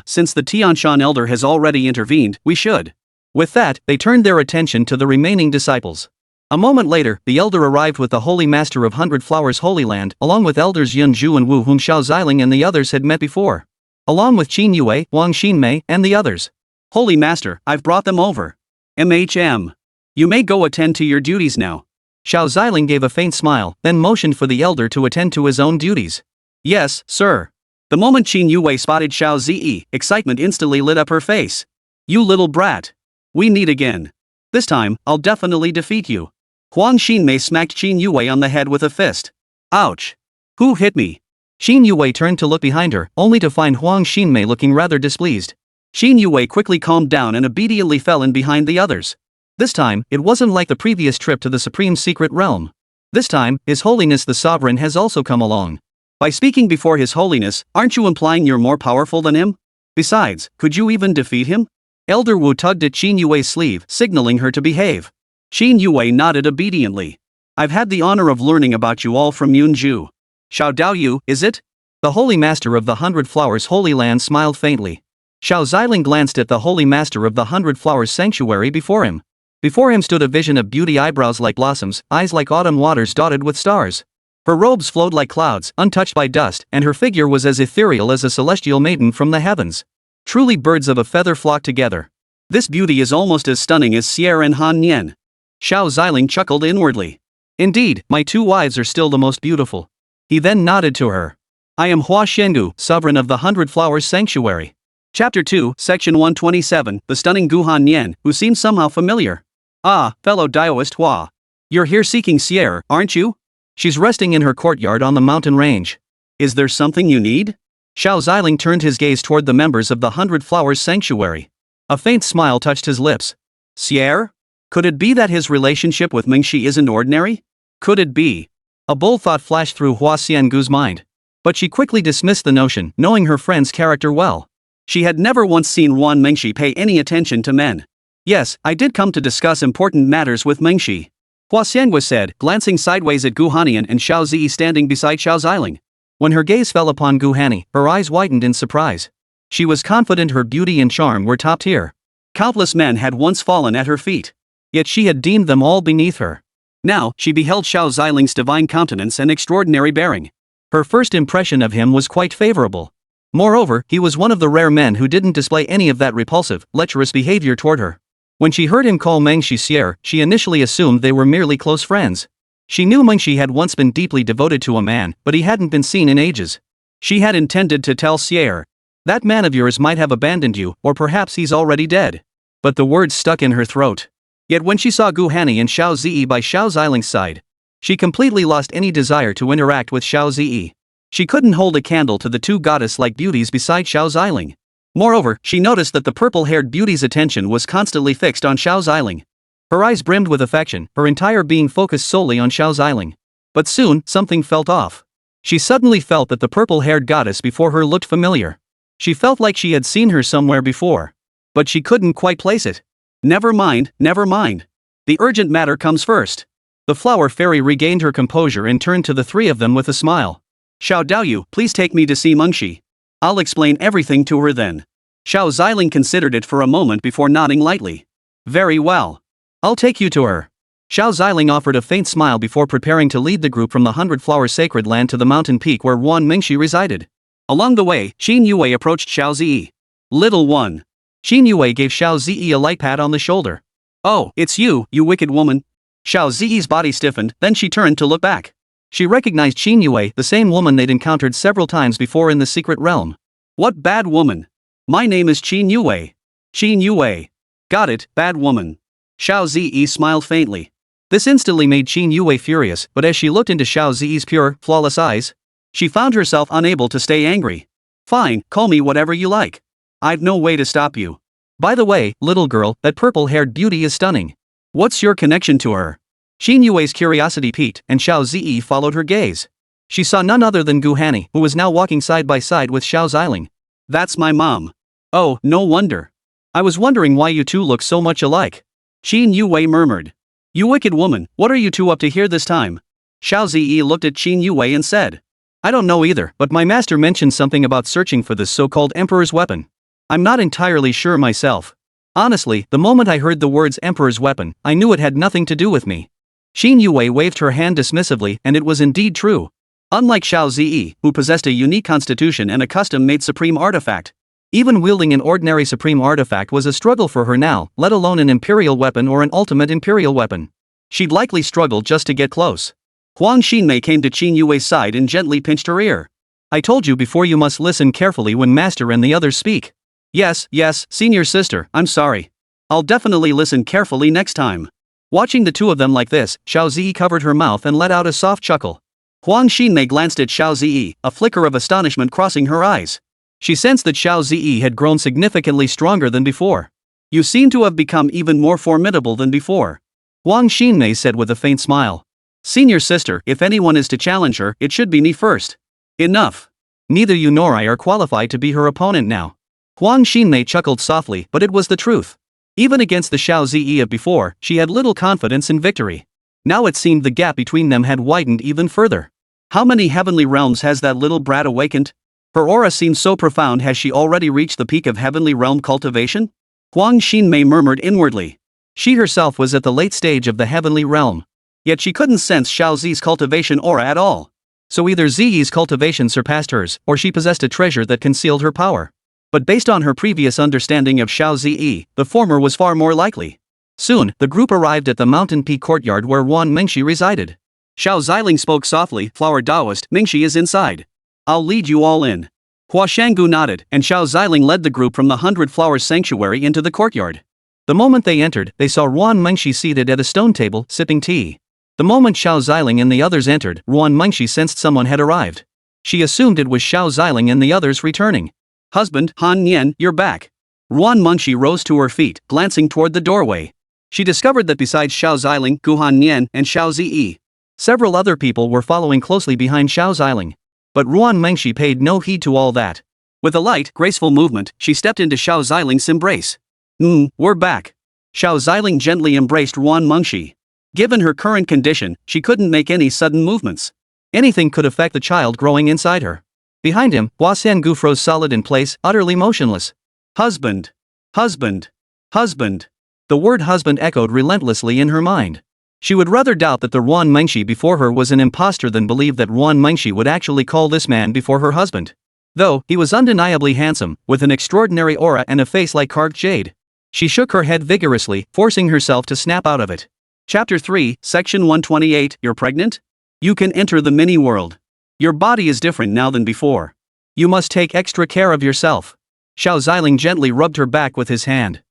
Speaker 2: Since the Tianshan elder has already intervened, we should.
Speaker 1: With that, they turned their attention to the remaining disciples. A moment later, the elder arrived with the Holy Master of Hundred Flowers Holy Land, along with elders Yun Zhu and Wu whom Xiao Ziling and the others had met before. Along with Qin Yue, Wang Xinmei, and the others.
Speaker 2: Holy Master, I've brought them over. MHM. You may go attend to your duties now.
Speaker 1: Xiao Ziling gave a faint smile, then motioned for the elder to attend to his own duties.
Speaker 2: Yes, sir. The moment Qin Yue spotted Xiao Ziyi, excitement instantly lit up her face. You little brat. We meet again. This time, I'll definitely defeat you. Huang Xinmei smacked Qin Yue on the head with a fist. Ouch. Who hit me?
Speaker 1: Qin Yue turned to look behind her, only to find Huang Xinmei looking rather displeased.
Speaker 2: Qin Yue quickly calmed down and obediently fell in behind the others.
Speaker 1: This time, it wasn't like the previous trip to the Supreme Secret Realm. This time, His Holiness the Sovereign has also come along.
Speaker 2: By speaking before His Holiness, aren't you implying you're more powerful than him? Besides, could you even defeat him?
Speaker 1: Elder Wu tugged at Qin Yue's sleeve, signaling her to behave.
Speaker 2: Qin Yue nodded obediently. I've had the honor of learning about you all from Yun Zhu. Xiao Daoyu, is it?
Speaker 1: The Holy Master of the Hundred Flowers Holy Land smiled faintly. Xiao Ziling glanced at the Holy Master of the Hundred Flowers Sanctuary before him. Before him stood a vision of beauty, eyebrows like blossoms, eyes like autumn waters dotted with stars. Her robes flowed like clouds, untouched by dust, and her figure was as ethereal as a celestial maiden from the heavens. Truly birds of a feather flock together.
Speaker 2: This beauty is almost as stunning as Sierra and Han Nian.
Speaker 1: Xiao Ziling chuckled inwardly. Indeed, my two wives are still the most beautiful. He then nodded to her. I am Hua Shengu, sovereign of the Hundred Flowers Sanctuary.
Speaker 2: Chapter 2, Section 127, the stunning Gu Han Nian, who seems somehow familiar. Fellow Daoist Hua. You're here seeking Sierra, aren't you?
Speaker 1: She's resting in her courtyard on the mountain range.
Speaker 2: Is there something you need?
Speaker 1: Xiao Ziling turned his gaze toward the members of the Hundred Flowers Sanctuary. A faint smile touched his lips.
Speaker 2: Sierra? Could it be that his relationship with Mingxi isn't ordinary? Could it be?
Speaker 1: A bold thought flashed through Hua Xiangu's mind. But she quickly dismissed the notion, knowing her friend's character well.
Speaker 2: She had never once seen Wan Mingxi pay any attention to men. Yes, I did come to discuss important matters with Mingxi. Hua Xiangu said, glancing sideways at Gu Hanian and Xiao Ziyi standing beside Xiao Ziling.
Speaker 1: When her gaze fell upon Gu Hani, her eyes widened in surprise. She was confident her beauty and charm were top tier.
Speaker 2: Countless men had once fallen at her feet.
Speaker 1: Yet she had deemed them all beneath her.
Speaker 2: Now, she beheld Xiao Ziling's divine countenance and extraordinary bearing.
Speaker 1: Her first impression of him was quite favorable. Moreover, he was one of the rare men who didn't display any of that repulsive, lecherous behavior toward her. When she heard him call Mengxi Sierra, she initially assumed they were merely close friends. She knew Mengxi had once been deeply devoted to a man, but he hadn't been seen in ages.
Speaker 2: She had intended to tell Sierra,
Speaker 1: that man of yours might have abandoned you, or perhaps he's already dead. But the words stuck in her throat. Yet when she saw Gu Hani and Xiao Ziyi by Xiao Ziling's side, she completely lost any desire to interact with Xiao Ziyi. She couldn't hold a candle to the two goddess-like beauties beside Xiao Ziling. Moreover, she noticed that the purple-haired beauty's attention was constantly fixed on Xiao Ziling. Her eyes brimmed with affection, her entire being focused solely on Xiao Ziling. But soon, something felt off. She suddenly felt that the purple-haired goddess before her looked familiar. She felt like she had seen her somewhere before. But she couldn't quite place it.
Speaker 2: Never mind, never mind. The urgent matter comes first.
Speaker 1: The flower fairy regained her composure and turned to the three of them with a smile.
Speaker 2: Xiao Daoyu, please take me to see Mengxi. I'll explain everything to her then. Xiao Ziling considered it for a moment before nodding lightly. Very well.
Speaker 1: I'll take you to her. Xiao Ziling offered a faint smile before preparing to lead the group from the Hundred Flower Sacred Land to the mountain peak where Wan Mingxi resided.
Speaker 2: Along the way, Xin Yue approached Xiao Zi. Little one.
Speaker 1: Xin Yue gave Xiao Zi a light pat on the shoulder.
Speaker 2: Oh, it's you, you wicked woman. Xiao Zi's body stiffened, then she turned to look back.
Speaker 1: She recognized Xin Yue, the same woman they'd encountered several times before in the secret realm.
Speaker 2: What bad woman? My name is Xin Yue. Xin Yue. Got it, bad woman. Xiao Zi smiled faintly.
Speaker 1: This instantly made Xin Yue furious, but as she looked into Xiao Zi's pure, flawless eyes,
Speaker 2: she found herself unable to stay angry. Fine, call me whatever you like. I've no way to stop you.
Speaker 1: By the way, little girl, that purple-haired beauty is stunning.
Speaker 2: What's your connection to her?
Speaker 1: Xin Yue's curiosity piqued, and Xiao Zi followed her gaze. She saw none other than Gu Hanni, who was now walking side by side with Xiao Ziling.
Speaker 2: That's my mom. Oh, no wonder.
Speaker 1: I was wondering why you two look so much alike.
Speaker 2: Xin Yue murmured. You wicked woman, what are you two up to here this time? Xiao Zi looked at Xin Yue and said.
Speaker 1: I don't know either, but my master mentioned something about searching for this so-called Emperor's weapon. I'm not entirely sure myself. Honestly, the moment I heard the words Emperor's weapon, I knew it had nothing to do with me. Xin Yue waved her hand dismissively, and it was indeed true.
Speaker 2: Unlike Xiao Zi, who possessed a unique constitution and a custom-made supreme artifact,
Speaker 1: even wielding an ordinary supreme artifact was a struggle for her now, let alone an imperial weapon or an ultimate imperial weapon.
Speaker 2: She'd likely struggle just to get close. Huang Xinmei came to Xin Yue's side and gently pinched her ear.
Speaker 1: I told you before, you must listen carefully when master and the others speak.
Speaker 2: Yes, senior sister, I'm sorry. I'll definitely listen carefully next time.
Speaker 1: Watching the two of them like this, Xiao Zi covered her mouth and let out a soft chuckle.
Speaker 2: Huang Xinmei glanced at Xiao Zi, a flicker of astonishment crossing her eyes.
Speaker 1: She sensed that Xiao Zi had grown significantly stronger than before.
Speaker 2: You seem to have become even more formidable than before.
Speaker 1: Huang Xinmei said with a faint smile.
Speaker 2: Senior sister, if anyone is to challenge her, it should be me first. Enough.
Speaker 1: Neither you nor I are qualified to be her opponent now. Huang Xinmei chuckled softly, but it was the truth. Even against the Xiao Zi of before, she had little confidence in victory. Now it seemed the gap between them had widened even further.
Speaker 2: How many heavenly realms has that little brat awakened? Her aura seemed so profound. Has she already reached the peak of heavenly realm cultivation? Huang Xinmei murmured inwardly.
Speaker 1: She herself was at the late stage of the heavenly realm.
Speaker 2: Yet she couldn't sense Xiao Zi's cultivation aura at all.
Speaker 1: So either Zi's cultivation surpassed hers, or she possessed a treasure that concealed her power. But based on her previous understanding of Xiao Zi, the former was far more likely. Soon, the group arrived at the mountain peak courtyard where Wan Mengshi resided.
Speaker 2: Xiao Ziling spoke softly. Flower Taoist, Mengshi is inside. I'll lead you all in. Hua Shanggu nodded, and Xiao Ziling led the group from the 100 Flowers Sanctuary into the courtyard.
Speaker 1: The moment they entered, they saw Wan Mengshi seated at a stone table, sipping tea. The moment Xiao Ziling and the others entered, Wan Mengshi sensed someone had arrived. She assumed it was Xiao Ziling and the others returning.
Speaker 2: Husband, Han Nian, you're back. Wan Mengshi rose to her feet, glancing toward the doorway. She discovered that besides Xiao Ziling, Guhan Nian, and Xiao Zi,
Speaker 1: several other people were following closely behind Xiao Ziling. But Wan Mengshi paid no heed to all that.
Speaker 2: With a light, graceful movement, she stepped into Xiao Ziling's embrace. We're back. Xiao Ziling gently embraced Wan Mengshi. Given her current condition, she couldn't make any sudden movements.
Speaker 1: Anything could affect the child growing inside her. Behind him, Hua Sangu froze solid in place, utterly motionless.
Speaker 2: Husband. Husband. Husband.
Speaker 1: The word husband echoed relentlessly in her mind. She would rather doubt that the Wan Mengshi before her was an impostor than believe that Wan Mengshi would actually call this man before her husband. Though, he was undeniably handsome, with an extraordinary aura and a face like carved jade. She shook her head vigorously, forcing herself to snap out of it.
Speaker 2: Chapter 3, Section 128, You're pregnant? You can enter the mini-world. Your body is different now than before.
Speaker 1: You must take extra care of yourself. Xiao Ziling gently rubbed her back with his hand.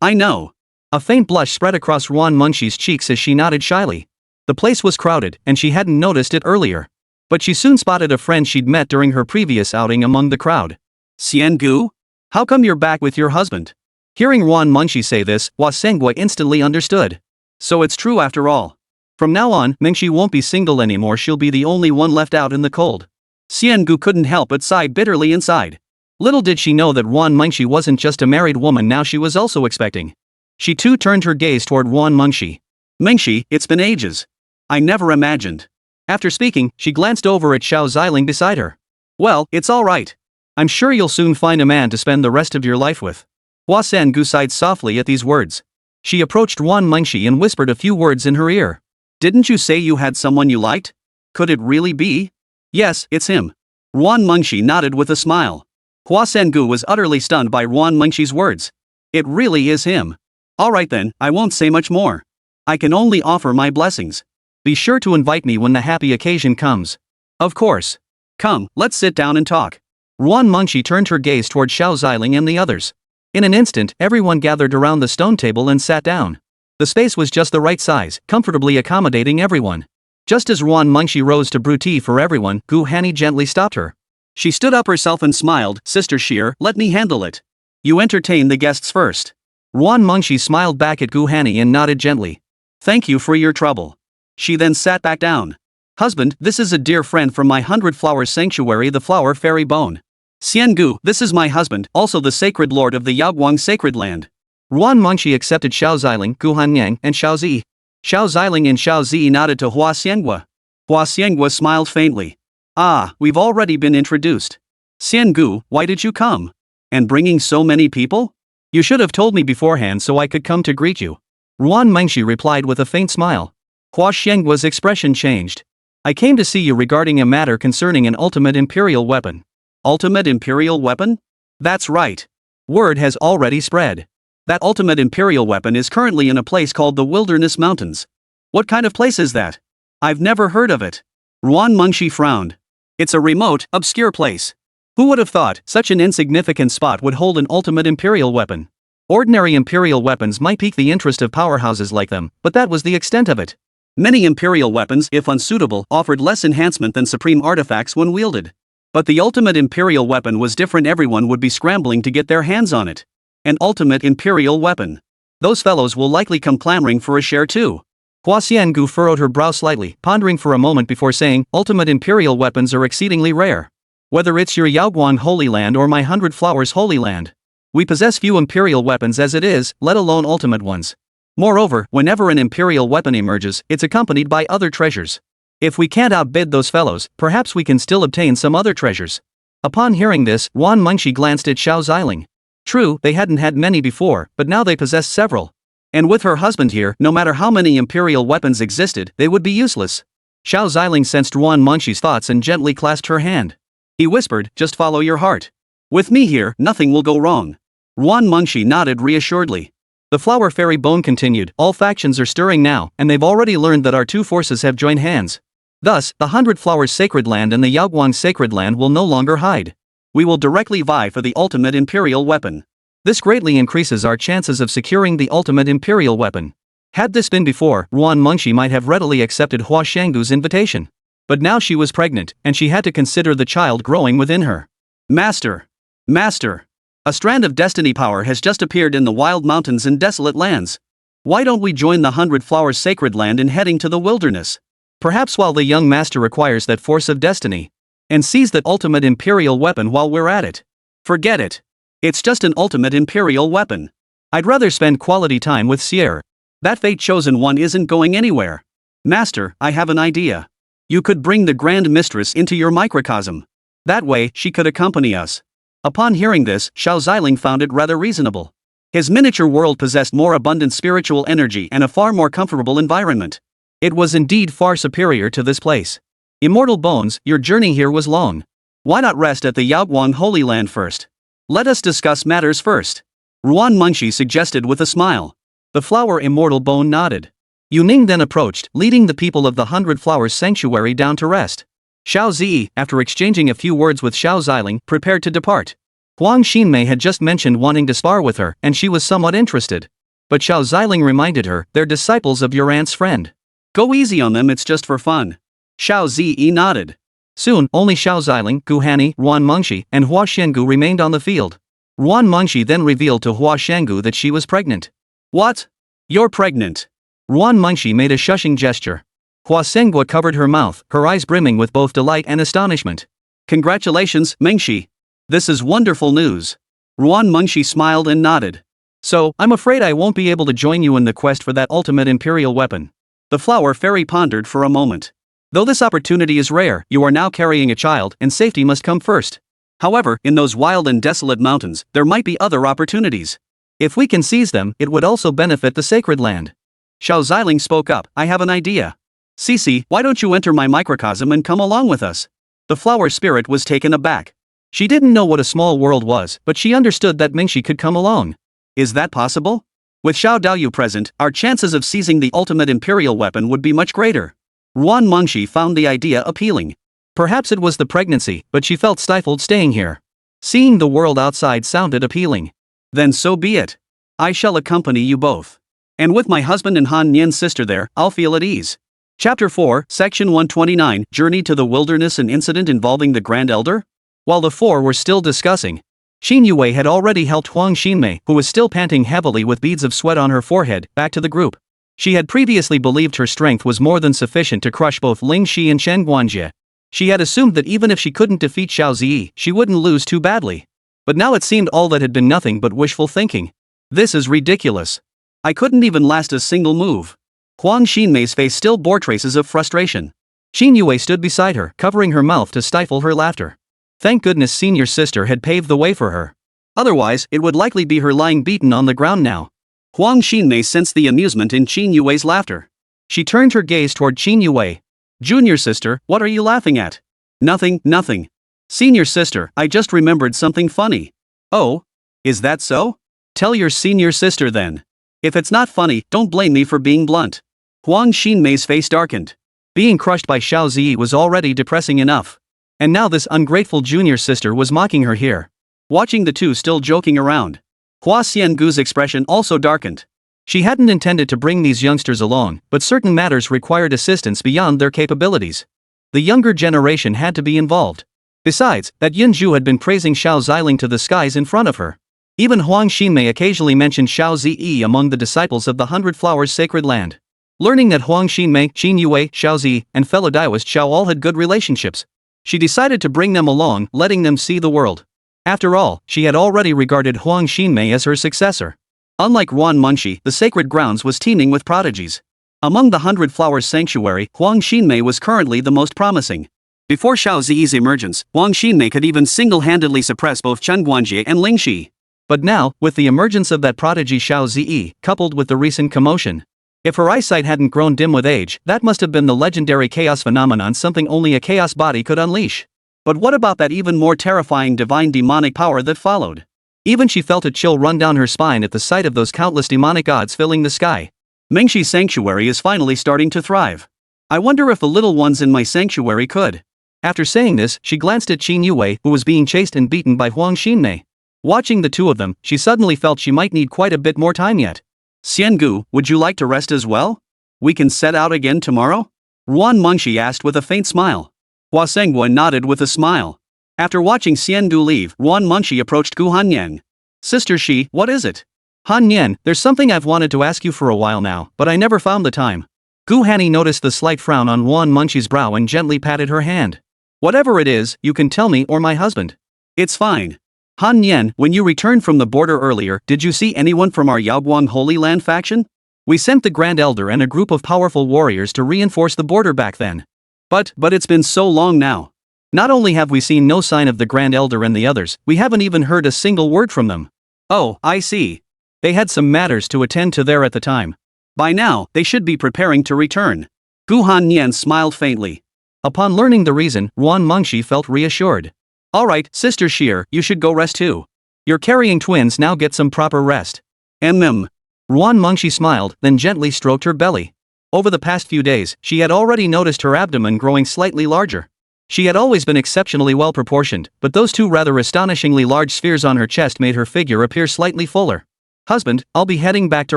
Speaker 2: I know.
Speaker 1: A faint blush spread across Wan Mengshi's cheeks as she nodded shyly. The place was crowded, and she hadn't noticed it earlier. But she soon spotted a friend she'd met during her previous outing among the crowd.
Speaker 2: Xiangu? How come you're back with your husband?
Speaker 1: Hearing Wan Mengshi say this, Hua Sengui instantly understood.
Speaker 2: So it's true after all.
Speaker 1: From now on, Mengshi won't be single anymore, she'll be the only one left out in the cold.
Speaker 2: Xiangu couldn't help but sigh bitterly inside.
Speaker 1: Little did she know that Wan Mengshi wasn't just a married woman, now she was also expecting. She too turned her gaze toward Wan Mengshi.
Speaker 2: Mengshi, it's been ages. I never imagined.
Speaker 1: After speaking, she glanced over at Xiao Ziling beside her.
Speaker 2: Well, it's all right.
Speaker 1: I'm sure you'll soon find a man to spend the rest of your life with. Hua Sangu sighed softly at these words. She approached Wan Mengshi and whispered a few words in her ear.
Speaker 2: Didn't you say you had someone you liked? Could it really be?
Speaker 1: Yes, it's him.
Speaker 2: Ruan Mengshi nodded with a smile. Hua Sengu was utterly stunned by Ruan Mengshi's words. It really is him. Alright then, I won't say much more. I can only offer my blessings.
Speaker 1: Be sure to invite me when the happy occasion comes.
Speaker 2: Of course. Come, let's sit down and talk.
Speaker 1: Ruan Mengshi turned her gaze toward Xiao Ziling and the others. In an instant, everyone gathered around the stone table and sat down. The space was just the right size, comfortably accommodating everyone. Just as Ruan Mengshi rose to brew tea for everyone, Gu Hanni gently stopped her.
Speaker 2: She stood up herself and smiled. Sister Sheer, let me handle it. You entertain the guests first.
Speaker 1: Ruan Mengshi smiled back at Gu Hanni and nodded gently.
Speaker 2: Thank you for your trouble. She then sat back down. Husband, this is a dear friend from my 100 Flowers Sanctuary, the Flower Fairy Bone. Xian Gu, this is my husband, also the sacred lord of the Yaoguang Sacred Land.
Speaker 1: Ruan Mengshi accepted Xiao Ziling, Gu Hanyang, and Xiao Zi.
Speaker 2: Xiao Ziling and Xiao Zi nodded to Hua Xianghua. Hua Xianghua smiled faintly. Ah, we've already been introduced. Xian Gu, why did you come? And bringing so many people?
Speaker 1: You should have told me beforehand so I could come to greet you. Ruan Mengshi replied with a faint smile. Hua Xianghua's expression changed. I came to see you regarding a matter concerning an ultimate imperial weapon.
Speaker 2: Ultimate imperial weapon? That's right.
Speaker 1: Word has already spread.
Speaker 2: That ultimate imperial weapon is currently in a place called the Wilderness Mountains. What kind of place is that? I've never heard of it. Ruan Mengshi frowned. It's a remote, obscure place. Who would have thought such an insignificant spot would hold an ultimate imperial weapon?
Speaker 1: Ordinary imperial weapons might pique the interest of powerhouses like them, but that was the extent of it.
Speaker 2: Many imperial weapons, if unsuitable, offered less enhancement than supreme artifacts when wielded. But the ultimate imperial weapon was different. Everyone would be scrambling to get their hands on it. An ultimate imperial weapon. Those fellows will likely come clamoring for a share too.
Speaker 1: Hua Xiangu furrowed her brow slightly, pondering for a moment before saying, ultimate imperial weapons are exceedingly rare. Whether it's your Yaoguang Holy Land or my 100 Flowers Holy Land. We possess few imperial weapons as it is, let alone ultimate ones. Moreover, whenever an imperial weapon emerges, it's accompanied by other treasures. If we can't outbid those fellows, perhaps we can still obtain some other treasures. Upon hearing this, Ruan Mengshi glanced at Xiao Ziling. True, they hadn't had many before, but now they possessed several. And with her husband here, no matter how many imperial weapons existed, they would be useless. Xiao Ziling sensed Ruan Mengshi's thoughts and gently clasped her hand. He whispered, just follow your heart. With me here, nothing will go wrong. Ruan Mengshi nodded reassuredly. The Flower Fairy Bone continued, all factions are stirring now, and they've already learned that our two forces have joined hands. Thus, the 100 Flowers Sacred Land and the Yaoguang Sacred Land will no longer hide. We will directly vie for the ultimate imperial weapon. This greatly increases our chances of securing the ultimate imperial weapon. Had this been before, Ruan Mengshi might have readily accepted Hua Xiangu's invitation. But now she was pregnant, and she had to consider the child growing within her. Master! Master! A strand of destiny power has just appeared in the wild mountains and desolate lands. Why don't we join the 100 Flowers Sacred Land in heading to the wilderness? Perhaps while the young master requires that force of destiny. And seize that ultimate imperial weapon while we're at it. Forget it. It's just an ultimate imperial weapon. I'd rather spend quality time with Sierra. That fate-chosen one isn't going anywhere. Master, I have an idea. You could bring the Grand Mistress into your microcosm. That way, she could accompany us. Upon hearing this, Xiao Ziling found it rather reasonable. His miniature world possessed more abundant spiritual energy and a far more comfortable environment. It was indeed far superior to this place. Immortal Bones, your journey here was long. Why not rest at the Yaoguang Holy Land first? Let us discuss matters first. Ruan Mengshi suggested with a smile. The Flower Immortal Bone nodded. Yu Ning then approached, leading the people of the 100 Flowers Sanctuary down to rest. Xiao Zi, after exchanging a few words with Xiao Ziling, prepared to depart. Huang Xinmei had just mentioned wanting to spar with her, and she was somewhat interested. But Xiao Ziling reminded her, they're disciples of your aunt's friend. Go easy on them, it's just for fun. Xiao Zi nodded. Soon, only Xiao Ziling, Gu Hanni, Ruan Mengshi, and Hua Xiangu remained on the field. Ruan Mengshi then revealed to Hua Xiangu that she was pregnant. What? You're pregnant? Ruan Mengshi made a shushing gesture. Hua Xianghua covered her mouth, her eyes brimming with both delight and astonishment. Congratulations, Mengshi. This is wonderful news. Ruan Mengshi smiled and nodded. So, I'm afraid I won't be able to join you in the quest for that ultimate imperial weapon. The Flower Fairy pondered for a moment. Though this opportunity is rare, you are now carrying a child, and safety must come first. However, in those wild and desolate mountains, there might be other opportunities. If we can seize them, it would also benefit the sacred land. Xiao Ziling spoke up, I have an idea. Cici, why don't you enter my microcosm and come along with us?
Speaker 2: The flower spirit was taken aback. She didn't know what a small world was, but she understood that Mingxi could come along. Is that possible? With Xiao Daoyu present, our chances of seizing the ultimate imperial weapon would be much greater. Ruan Mengxi found the idea appealing.
Speaker 1: Perhaps it was the pregnancy, but she felt stifled staying here. Seeing the world outside sounded appealing.
Speaker 2: Then so be it. I shall accompany you both. And with my husband and Han Nian's sister there, I'll feel at ease. Chapter 4, Section 129, Journey to the Wilderness and Incident Involving the Grand Elder?
Speaker 1: While the four were still discussing, Xin Yue had already helped Huang Xinmei, who was still panting heavily with beads of sweat on her forehead, back to the group. She had previously believed her strength was more than sufficient to crush both Ling Shi and Shen Guanjie. She had assumed that even if she couldn't defeat Xiao Ziyi, she wouldn't lose too badly. But now it seemed all that had been nothing but wishful thinking. This is ridiculous.
Speaker 2: I couldn't even last a single move. Huang Xinmei's face still bore traces of frustration.
Speaker 1: Xin Yue stood beside her, covering her mouth to stifle her laughter. Thank goodness senior sister had paved the way for her.
Speaker 2: Otherwise, it would likely be her lying beaten on the ground now. Huang Xinmei sensed the amusement in Xin Yue's laughter.
Speaker 1: She turned her gaze toward Xin Yue.
Speaker 2: Junior sister, what are you laughing at? Nothing. Senior sister, I just remembered something funny. Oh? Is that so? Tell your senior sister then. If it's not funny, don't blame me for being blunt. Huang Xinmei's face darkened.
Speaker 1: Being crushed by Xiao Ziyi was already depressing enough. And now this ungrateful junior sister was mocking her here.
Speaker 2: Watching the two still joking around, Hua Xiangu's expression also darkened.
Speaker 1: She hadn't intended to bring these youngsters along, but certain matters required assistance beyond their capabilities. The younger generation had to be involved. Besides, that Yun Zhu had been praising Xiao Ziling to the skies in front of her. Even Huang Xinmei occasionally mentioned Xiao Ziyi among the disciples of the Hundred Flowers Sacred Land. Learning that Huang Xinmei, Xin Yue, Xiao Zi, and fellow Daoist Xiao all had good relationships, she decided to bring them along, letting them see the world. After all, she had already regarded Huang Xinmei as her successor. Unlike Ruan Mengxi, the sacred grounds was teeming with prodigies. Among the Hundred Flowers Sanctuary, Huang Xinmei was currently the most promising. Before Xiao Ziyi's emergence, Huang Xinmei could even single-handedly suppress both Chen Guanjie and Ling Shi. But now, with the emergence of that prodigy Xiao Ziyi, coupled with the recent commotion, if her eyesight hadn't grown dim with age, that must have been the legendary chaos phenomenon, something only a chaos body could unleash. But what about that even more terrifying divine demonic power that followed? Even she felt a chill run down her spine at the sight of those countless demonic gods filling the sky. Mengxi's sanctuary is finally starting to thrive. I wonder if the little ones in my sanctuary could. After saying this, she glanced at Xin Yue, who was being chased and beaten by Huang Xinmei. Watching the two of them, she suddenly felt she might need quite a bit more time yet. Xiangu, would you like to rest as well? We can set out again tomorrow? Ruan Mengxi asked with a faint smile. Hua Sengguo nodded with a smile. After watching Xiangu leave, Ruan Mengxi approached Gu Hanyan. Sister Shi, what is it? Han Nian, there's something I've wanted to ask you for a while now, but I never found the time. Gu Hanni noticed the slight frown on Ruan Mengxi's brow and gently patted her hand. Whatever it is, you can tell me or my husband. It's fine. Han Nian, when you returned from the border earlier, did you see anyone from our Yaoguang Holy Land faction? We sent the Grand Elder and a group of powerful warriors to reinforce the border back then. But it's been so long now. Not only have we seen no sign of the Grand Elder and the others, we haven't even heard a single word from them. Oh, I see. They had some matters to attend to there at the time. By now, they should be preparing to return. Gu Hanyan smiled faintly. Upon learning the reason, Ruan Mengxi felt reassured. Alright, Sister Sheer, you should go rest too. You're carrying twins, now get some proper rest. Ruan Mengxi smiled, then gently stroked her belly. Over the past few days, she had already noticed her abdomen growing slightly larger. She had always been exceptionally well proportioned, but those two rather astonishingly large spheres on her chest made her figure appear slightly fuller. Husband, I'll be heading back to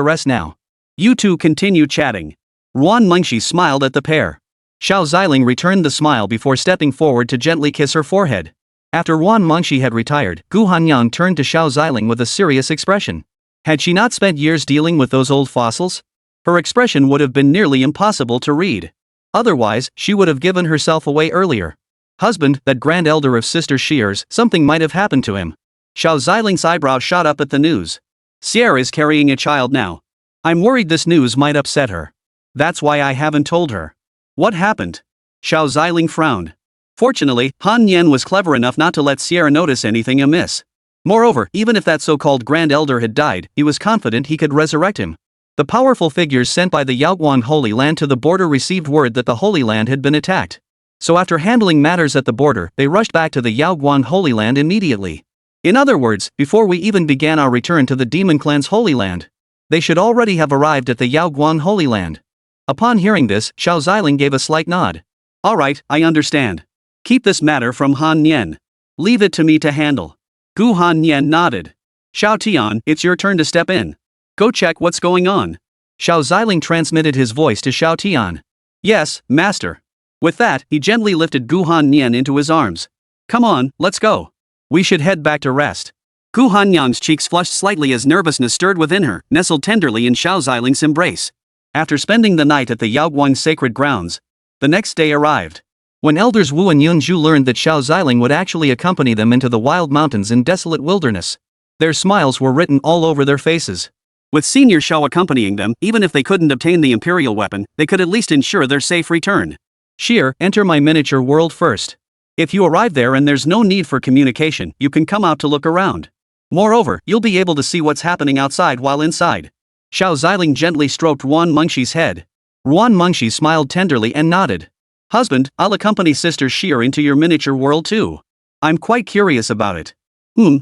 Speaker 1: rest now. You two continue chatting. Ruan Mengxi smiled at the pair. Xiao Ziling returned the smile before stepping forward to gently kiss her forehead. After Ruan Mengxi had retired, Gu Hanyang turned to Xiao Ziling with a serious expression. Had she not spent years dealing with those old fossils? Her expression would have been nearly impossible to read. Otherwise, she would have given herself away earlier. Husband, that Grand Elder of Sister Shear's, something might have happened to him. Xiao Ziling's eyebrow shot up at the news. Sierra is carrying a child now. I'm worried this news might upset her. That's why I haven't told her. What happened? Xiao Ziling frowned. Fortunately, Han Yan was clever enough not to let Sierra notice anything amiss. Moreover, even if that so-called Grand Elder had died, he was confident he could resurrect him. The powerful figures sent by the Yaoguang Holy Land to the border received word that the Holy Land had been attacked. So after handling matters at the border, they rushed back to the Yaoguang Holy Land immediately. In other words, before we even began our return to the Demon Clan's Holy Land, they should already have arrived at the Yaoguang Holy Land. Upon hearing this, Xiao Ziling gave a slight nod.
Speaker 2: Alright, I understand. Keep this matter from Han Nian. Leave it to me to handle. Gu Han Nian nodded. Xiao Tian, it's your turn to step in. Go check what's going on.
Speaker 1: Xiao Ziling transmitted his voice to Xiao Tian.
Speaker 2: Yes, master. With that, he gently lifted Gu Han Nian into his arms. Come on, let's go.
Speaker 1: We should head back to rest.
Speaker 2: Gu Han Nian's cheeks flushed slightly as nervousness stirred within her, nestled tenderly in Xiao Ziling's embrace. After spending the night at the Yaoguang sacred grounds, the next day arrived.
Speaker 1: When elders Wu and Yunju learned that Xiao Ziling would actually accompany them into the wild mountains and desolate wilderness, their smiles were written all over their faces.
Speaker 2: With Senior Xiao accompanying them, even if they couldn't obtain the imperial weapon, they could at least ensure their safe return.
Speaker 1: Sheer, enter my miniature world first. If you arrive there and there's no need for communication, you can come out to look around. Moreover, you'll be able to see what's happening outside while inside.
Speaker 2: Xiao Ziling gently stroked Ruan Mengxi's head.
Speaker 1: Ruan Mengxi smiled tenderly and nodded.
Speaker 2: Husband, I'll accompany Sister Sheer into your miniature world too. I'm quite curious about it.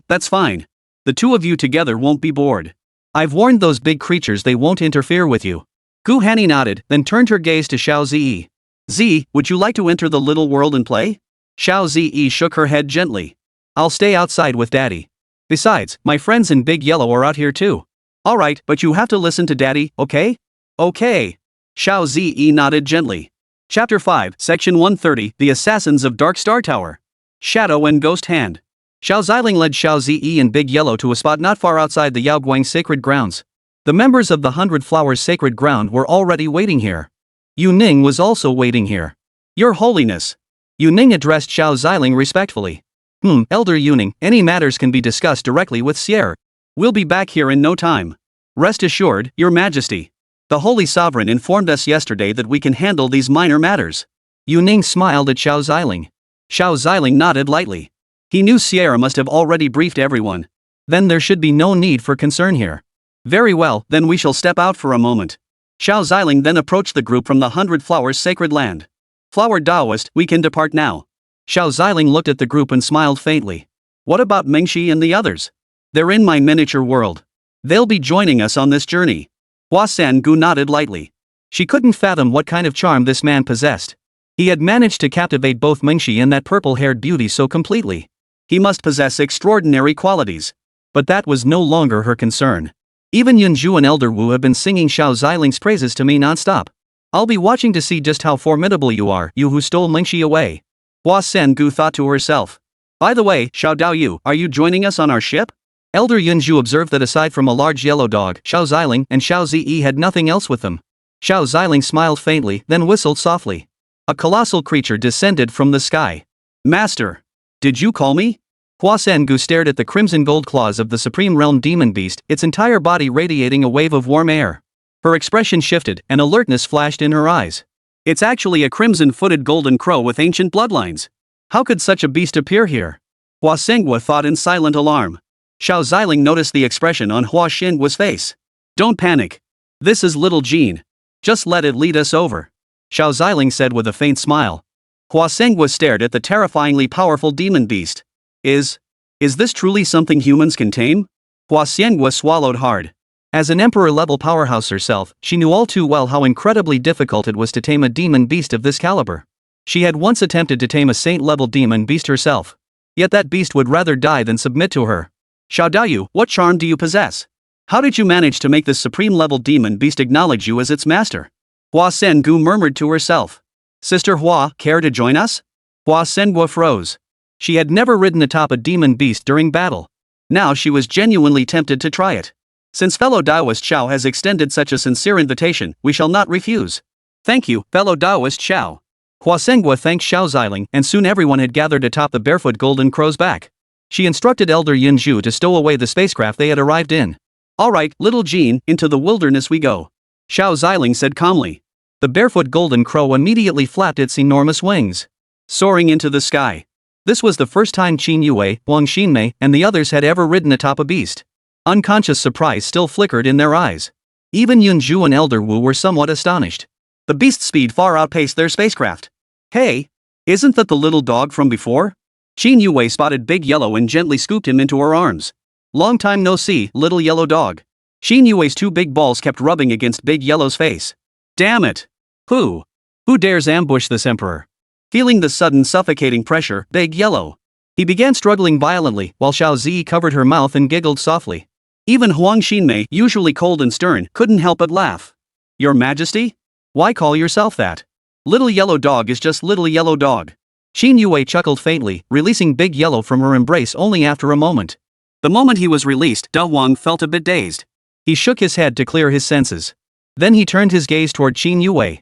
Speaker 2: That's fine. The two of you together won't be bored.
Speaker 1: I've warned those big creatures they won't interfere with you.
Speaker 2: Gu Hanni nodded, then turned her gaze to Xiao Zi. Zi, would you like to enter the little world and play? Xiao Zi shook her head gently.
Speaker 1: I'll stay outside with Daddy. Besides, my friends in Big Yellow are out here too.
Speaker 2: Alright, but you have to listen to Daddy, okay? Okay. Xiao Zi nodded gently. Chapter 5, Section 130, The Assassins of Dark Star Tower. Shadow and Ghost Hand.
Speaker 1: Xiao Ziling led Xiao Zi and Big Yellow to a spot not far outside the Yaoguang sacred grounds. The members of the 100 Flowers sacred ground were already waiting here. Yu Ning was also waiting here.
Speaker 2: Your Holiness.
Speaker 1: Yu Ning addressed Xiao Ziling respectfully. Elder Yu Ning, any matters can be discussed directly with Sierra.
Speaker 2: We'll be back here in no time. Rest assured, Your Majesty. The Holy Sovereign informed us yesterday that we can handle these minor matters.
Speaker 1: Yu Ning smiled at Xiao Ziling.
Speaker 2: Xiao Ziling nodded lightly. He knew Sierra must have already briefed everyone.
Speaker 1: Then there should be no need for concern here.
Speaker 2: Very well, then we shall step out for a moment. Xiao Ziling then approached the group from the 100 Flowers sacred land. Flower Taoist, we can depart now.
Speaker 1: Xiao Ziling looked at the group and smiled faintly.
Speaker 2: What about Mengxi and the others? They're in my miniature world. They'll be joining us on this journey. Hua San Gu nodded lightly.
Speaker 1: She couldn't fathom what kind of charm this man possessed. He had managed to captivate both Mengxi and that purple-haired beauty so completely.
Speaker 2: He must possess extraordinary qualities.
Speaker 1: But that was no longer her concern. Even Yunju and Elder Wu have been singing Xiao Ziling's praises to me non-stop. I'll be watching to see just how formidable you are, you who stole Mengxi away.
Speaker 2: Hua Sen Gu thought to herself. By the way, Xiao Daoyu, are you joining us on our ship?
Speaker 1: Elder Yunju observed that aside from a large yellow dog, Xiao Ziling and Xiao Zi had nothing else with them. Xiao Ziling smiled faintly, then whistled softly. A colossal creature descended from the sky.
Speaker 2: Master! Did you call me?
Speaker 1: Hua Sengu stared at the crimson gold claws of the Supreme Realm Demon Beast, its entire body radiating a wave of warm air. Her expression shifted, and alertness flashed in her eyes.
Speaker 2: It's actually a crimson-footed golden crow with ancient bloodlines. How could such a beast appear here? Hua Senghua thought in silent alarm. Xiao Ziling noticed the expression on Hua Xingua's face. Don't panic. This is little Jean. Just let it lead us over.
Speaker 1: Xiao Ziling said with a faint smile.
Speaker 2: Hua Senghua stared at the terrifyingly powerful demon beast. Is this truly something humans can tame? Hua Xianghua swallowed hard.
Speaker 1: As an emperor-level powerhouse herself, she knew all too well how incredibly difficult it was to tame a demon beast of this caliber. She had once attempted to tame a saint-level demon beast herself. Yet that beast would rather die than submit to her.
Speaker 2: Xiao Daoyu, what charm do you possess? How did you manage to make this supreme-level demon beast acknowledge you as its master? Hua Sengu murmured to herself. Sister Hua, care to join us? Hua Senghua froze. She had never ridden atop a demon beast during battle. Now she was genuinely tempted to try it. Since fellow Daoist Xiao has extended such a sincere invitation, we shall not refuse. Thank you, fellow Daoist Xiao.
Speaker 1: Hua Senghua thanked Xiao Ziling, and soon everyone had gathered atop the barefoot golden crow's back. She instructed Elder Yunju to stow away the spacecraft they had arrived in.
Speaker 2: Alright, little Jean, into the wilderness we go. Xiao Ziling said calmly.
Speaker 1: The barefoot golden crow immediately flapped its enormous wings,
Speaker 2: soaring into the sky.
Speaker 1: This was the first time Qin Yue, Huang Xinmei, and the others had ever ridden atop a beast. Unconscious surprise still flickered in their eyes. Even Yunju and Elder Wu were somewhat astonished.
Speaker 2: The beast's speed far outpaced their spacecraft. Hey! Isn't that the little dog from before? Qin Yue spotted Big Yellow and gently scooped him into her arms. Long time no see, little yellow dog. Qin Yue's two big balls kept rubbing against Big Yellow's face. Damn it! Who dares ambush this emperor? Feeling the sudden suffocating pressure, Big Yellow. He began struggling violently while Xiao Zi covered her mouth and giggled softly. Even Huang Xinmei, usually cold and stern, couldn't help but laugh. Your Majesty? Why call yourself that? Little yellow dog is just little yellow dog. Qin Yue chuckled faintly, releasing Big Yellow from her embrace only after a moment. The moment he was released, Da Wang felt a bit dazed. He shook his head to clear his senses. Then he turned his gaze toward Qin Yue.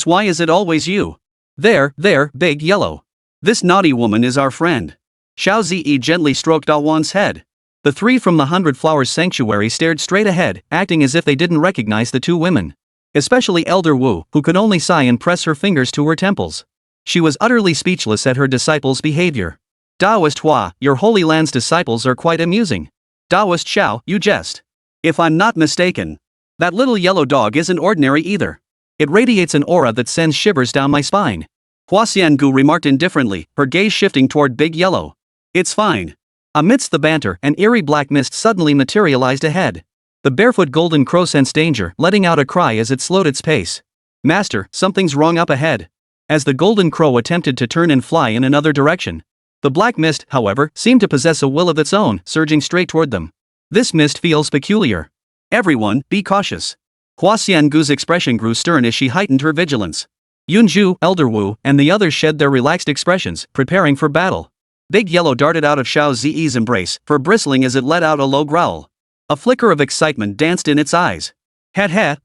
Speaker 2: Why is it always you? There, Big Yellow. This naughty woman is our friend. Xiao Zi gently stroked Da Wang's head. The three from the 100 Flowers Sanctuary stared straight ahead, acting as if they didn't recognize the two women. Especially Elder Wu, who could only sigh and press her fingers to her temples. She was utterly speechless at her disciples' behavior. Taoist Hua, your Holy Land's disciples are quite amusing. Taoist Xiao, you jest. If I'm not mistaken, that little yellow dog isn't ordinary either. It radiates an aura that sends shivers down my spine. Hua Xiangu remarked indifferently, her gaze shifting toward Big Yellow. It's fine. Amidst the banter, an eerie black mist suddenly materialized ahead. The barefoot golden crow sensed danger, letting out a cry as it slowed its pace. Master, something's wrong up ahead. As the golden crow attempted to turn and fly in another direction. The black mist, however, seemed to possess a will of its own, surging straight toward them. This mist feels peculiar. Everyone, be cautious. Hua Xiangu's expression grew stern as she heightened her vigilance. Yunju, Elder Wu, and the others shed their relaxed expressions, preparing for battle. Big Yellow darted out of Xiao Zi's embrace, fur bristling as it let out a low growl. A flicker of excitement danced in its eyes.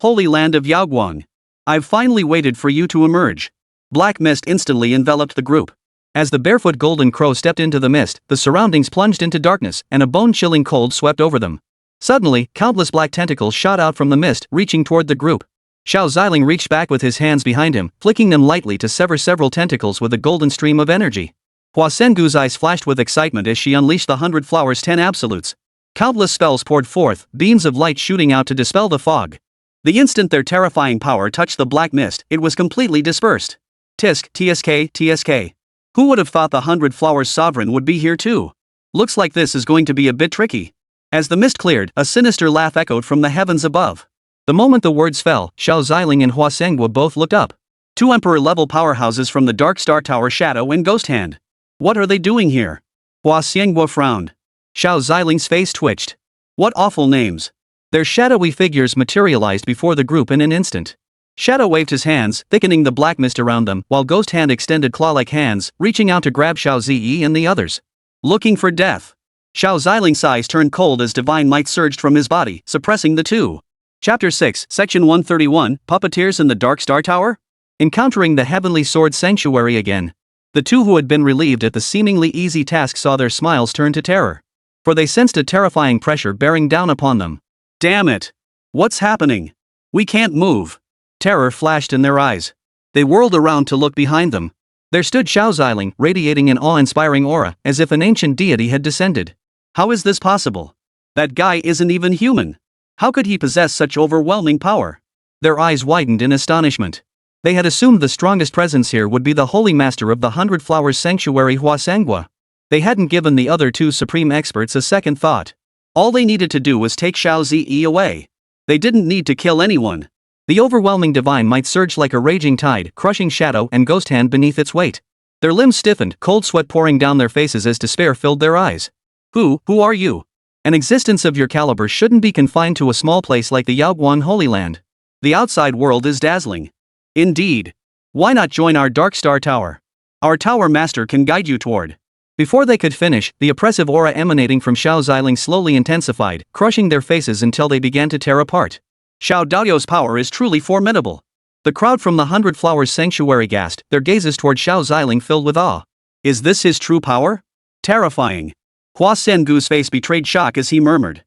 Speaker 2: Holy Land of Yaoguang. I've finally waited for you to emerge. Black mist instantly enveloped the group. As the barefoot golden crow stepped into the mist, the surroundings plunged into darkness, and a bone-chilling cold swept over them. Suddenly, countless black tentacles shot out from the mist, reaching toward the group. Xiao Ziling reached back with his hands behind him, flicking them lightly to sever several tentacles with a golden stream of energy. Hua Sengu's eyes flashed with excitement as she unleashed the 100 Flowers 10 absolutes. Countless spells poured forth, beams of light shooting out to dispel the fog. The instant their terrifying power touched the black mist, it was completely dispersed. Tisk, TSK. Who would have thought the 100 Flowers Sovereign would be here too? Looks like this is going to be a bit tricky. As the mist cleared, a sinister laugh echoed from the heavens above. The moment the words fell, Xiao Ziling and Hua Sengwa both looked up. Two Emperor-level powerhouses from the Dark Star Tower Shadow and Ghost Hand. What are they doing here? Hua Xianguo frowned. Xiao Ziling's face twitched. What awful names. Their shadowy figures materialized before the group in an instant. Shadow waved his hands, thickening the black mist around them, while Ghost Hand extended claw-like hands, reaching out to grab Xiao Zi and the others. Looking for death. Xiao Ziling's eyes turned cold as divine might surged from his body, suppressing the two. Chapter 6, Section 131, Puppeteers in the Dark Star Tower? Encountering the Heavenly Sword Sanctuary again. The two who had been relieved at the seemingly easy task saw their smiles turn to terror. For they sensed a terrifying pressure bearing down upon them. Damn it! What's happening? We can't move. Terror flashed in their eyes. They whirled around to look behind them. There stood Xiao Ziling, radiating an awe-inspiring aura, as if an ancient deity had descended. How is this possible? That guy isn't even human. How could he possess such overwhelming power? Their eyes widened in astonishment. They had assumed the strongest presence here would be the Holy Master of the 100 Flowers Sanctuary Hua Sengwa. They hadn't given the other two supreme experts a second thought. All they needed to do was take Xiao Zi away. They didn't need to kill anyone. The overwhelming divine might surge like a raging tide, crushing Shadow and Ghost Hand beneath its weight. Their limbs stiffened, cold sweat pouring down their faces as despair filled their eyes. Who are you? An existence of your caliber shouldn't be confined to a small place like the Yaoguang Holy Land. The outside world is dazzling. Indeed. Why not join our Dark Star Tower? Our Tower Master can guide you toward. Before they could finish, the oppressive aura emanating from Xiao Ziling slowly intensified, crushing their faces until they began to tear apart. Xiao Dao's power is truly formidable. The crowd from the 100 Flowers Sanctuary gasped, their gazes toward Xiao Ziling filled with awe. Is this his true power? Terrifying. Hua Sengu's face betrayed shock as he murmured.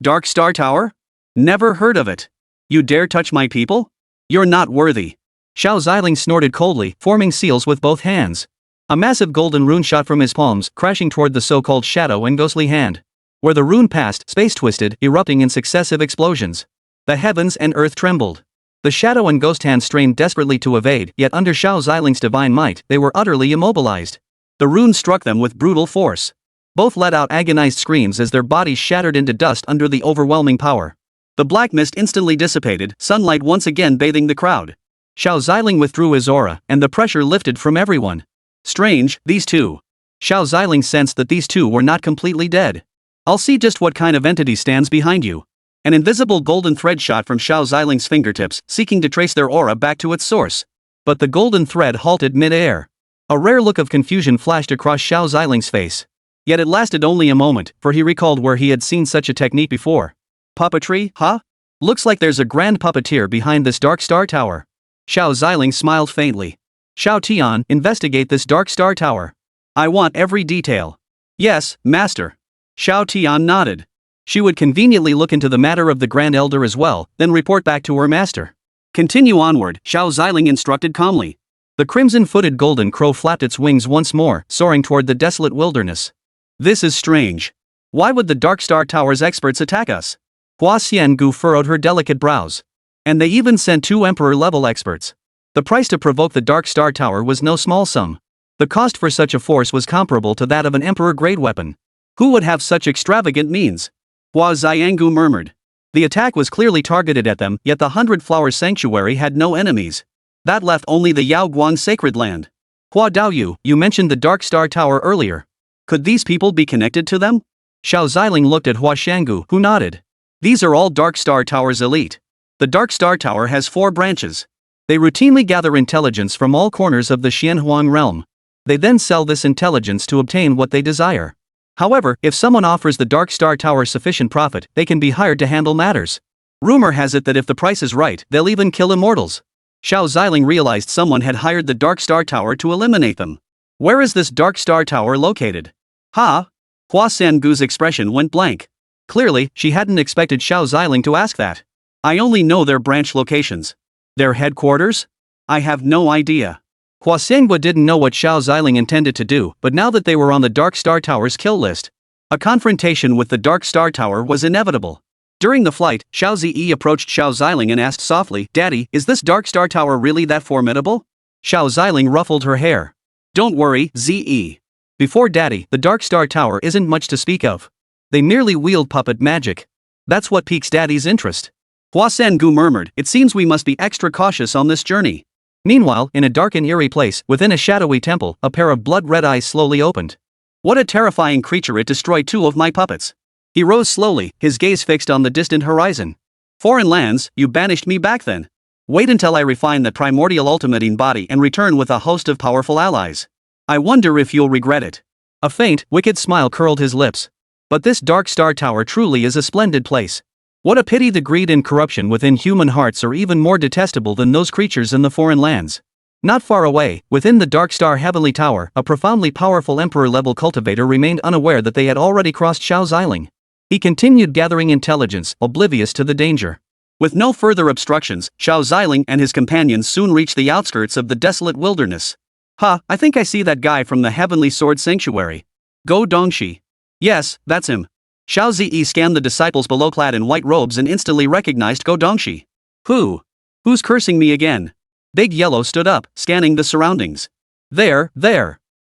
Speaker 2: Dark Star Tower? Never heard of it. You dare touch my people? You're not worthy. Xiao Ziling snorted coldly, forming seals with both hands. A massive golden rune shot from his palms, crashing toward the so-called Shadow and Ghostly Hand. Where the rune passed, space twisted, erupting in successive explosions. The heavens and earth trembled.
Speaker 1: The shadow and ghost hands strained desperately to evade, yet under Xiao Ziling's divine might, they were utterly immobilized.
Speaker 2: The rune struck them with brutal force. Both let out agonized screams as their bodies shattered into dust under the overwhelming power. The black mist instantly dissipated, sunlight once again bathing the crowd.
Speaker 1: Xiao Ziling withdrew his aura, and the pressure lifted from everyone.
Speaker 2: Strange, these two.
Speaker 1: Xiao Ziling sensed that these two were not completely dead.
Speaker 2: I'll see just what kind of entity stands behind you. An invisible golden thread shot from Xiao Ziling's fingertips, seeking to trace their aura back to its source.
Speaker 1: But the golden thread halted mid-air. A rare look of confusion flashed across Xiao Ziling's face. Yet it lasted only a moment, for he recalled where he had seen such a technique before.
Speaker 2: Puppetry, huh?
Speaker 1: Looks like there's a grand puppeteer behind this Dark Star Tower.
Speaker 2: Xiao Ziling smiled faintly.
Speaker 1: Xiao Tian, investigate this Dark Star Tower.
Speaker 2: I want every detail.
Speaker 1: Yes, Master.
Speaker 2: Xiao Tian nodded.
Speaker 1: She would conveniently look into the matter of the Grand Elder as well, then report back to her master.
Speaker 2: Continue onward, Xiao Ziling instructed calmly.
Speaker 1: The crimson-footed golden crow flapped its wings once more, soaring toward the desolate wilderness.
Speaker 2: This is strange. Why would the Dark Star Tower's experts attack us?
Speaker 1: Hua Xiangu furrowed her delicate brows. And they even sent 2 Emperor-level experts. The price to provoke the Dark Star Tower was no small sum. The cost for such a force was comparable to that of an Emperor-grade weapon.
Speaker 2: Who would have such extravagant means? Hua Xiangu murmured.
Speaker 1: The attack was clearly targeted at them, yet the 100-Flower Sanctuary had no enemies.
Speaker 2: That left only the Yaoguang Sacred Land.
Speaker 1: Hua Daoyu, you mentioned the Dark Star Tower earlier.
Speaker 2: Could these people be connected to them?
Speaker 1: Xiao Ziling looked at Hua Xiangu, who nodded.
Speaker 2: These are all Dark Star Tower's elite. The Dark Star Tower has 4 branches.
Speaker 1: They routinely gather intelligence from all corners of the Xianhuang realm. They then sell this intelligence to obtain what they desire. However, if someone offers the Dark Star Tower sufficient profit, they can be hired to handle matters.
Speaker 2: Rumor has it that if the price is right, they'll even kill immortals. Xiao Ziling realized someone had hired the Dark Star Tower to eliminate them. Where is this Dark Star Tower located? Ha! Hua Sangu's expression went blank.
Speaker 1: Clearly, she hadn't expected Xiao Ziling to ask that.
Speaker 2: I only know their branch locations. Their headquarters? I have no idea.
Speaker 1: Hua Sengwa didn't know what Xiao Ziling intended to do, but now that they were on the Dark Star Tower's kill list, a confrontation with the Dark Star Tower was inevitable. During the flight, Xiao Zi approached Xiao Ziling and asked softly, Daddy, is this Dark Star Tower really that formidable? Xiao Ziling ruffled her hair.
Speaker 2: Don't worry, Zi.
Speaker 1: Before Daddy, the Dark Star Tower isn't much to speak of. They merely wield puppet magic. That's what piques Daddy's interest.
Speaker 2: Hua Sangu murmured, it seems we must be extra cautious on this journey.
Speaker 1: Meanwhile, in a dark and eerie place, within a shadowy temple, a pair of blood-red eyes slowly opened.
Speaker 2: What a terrifying creature, it destroyed 2 of my puppets. He rose slowly, his gaze fixed on the distant horizon. Foreign lands, you banished me back then. Wait until I refine the primordial ultimating body and return with a host of powerful allies. I wonder if you'll regret it.
Speaker 1: A faint, wicked smile curled his lips. But this Dark Star Tower truly is a splendid place. What a pity the greed and corruption within human hearts are even more detestable than those creatures in the foreign lands. Not far away, within the Dark Star Heavenly Tower, a profoundly powerful Emperor-level cultivator remained unaware that they had already crossed Xiao Ziling. He continued gathering intelligence, oblivious to the danger.
Speaker 2: With no further obstructions, Xiao Ziling and his companions soon reached the outskirts of the desolate wilderness. I think I see that guy from the Heavenly Sword Sanctuary. Go Dongxi. Yes, that's him. Xiao Zi scanned the disciples below clad in white robes and instantly recognized Go Dongxi. Who's cursing me again? Big Yellow stood up, scanning the surroundings. There.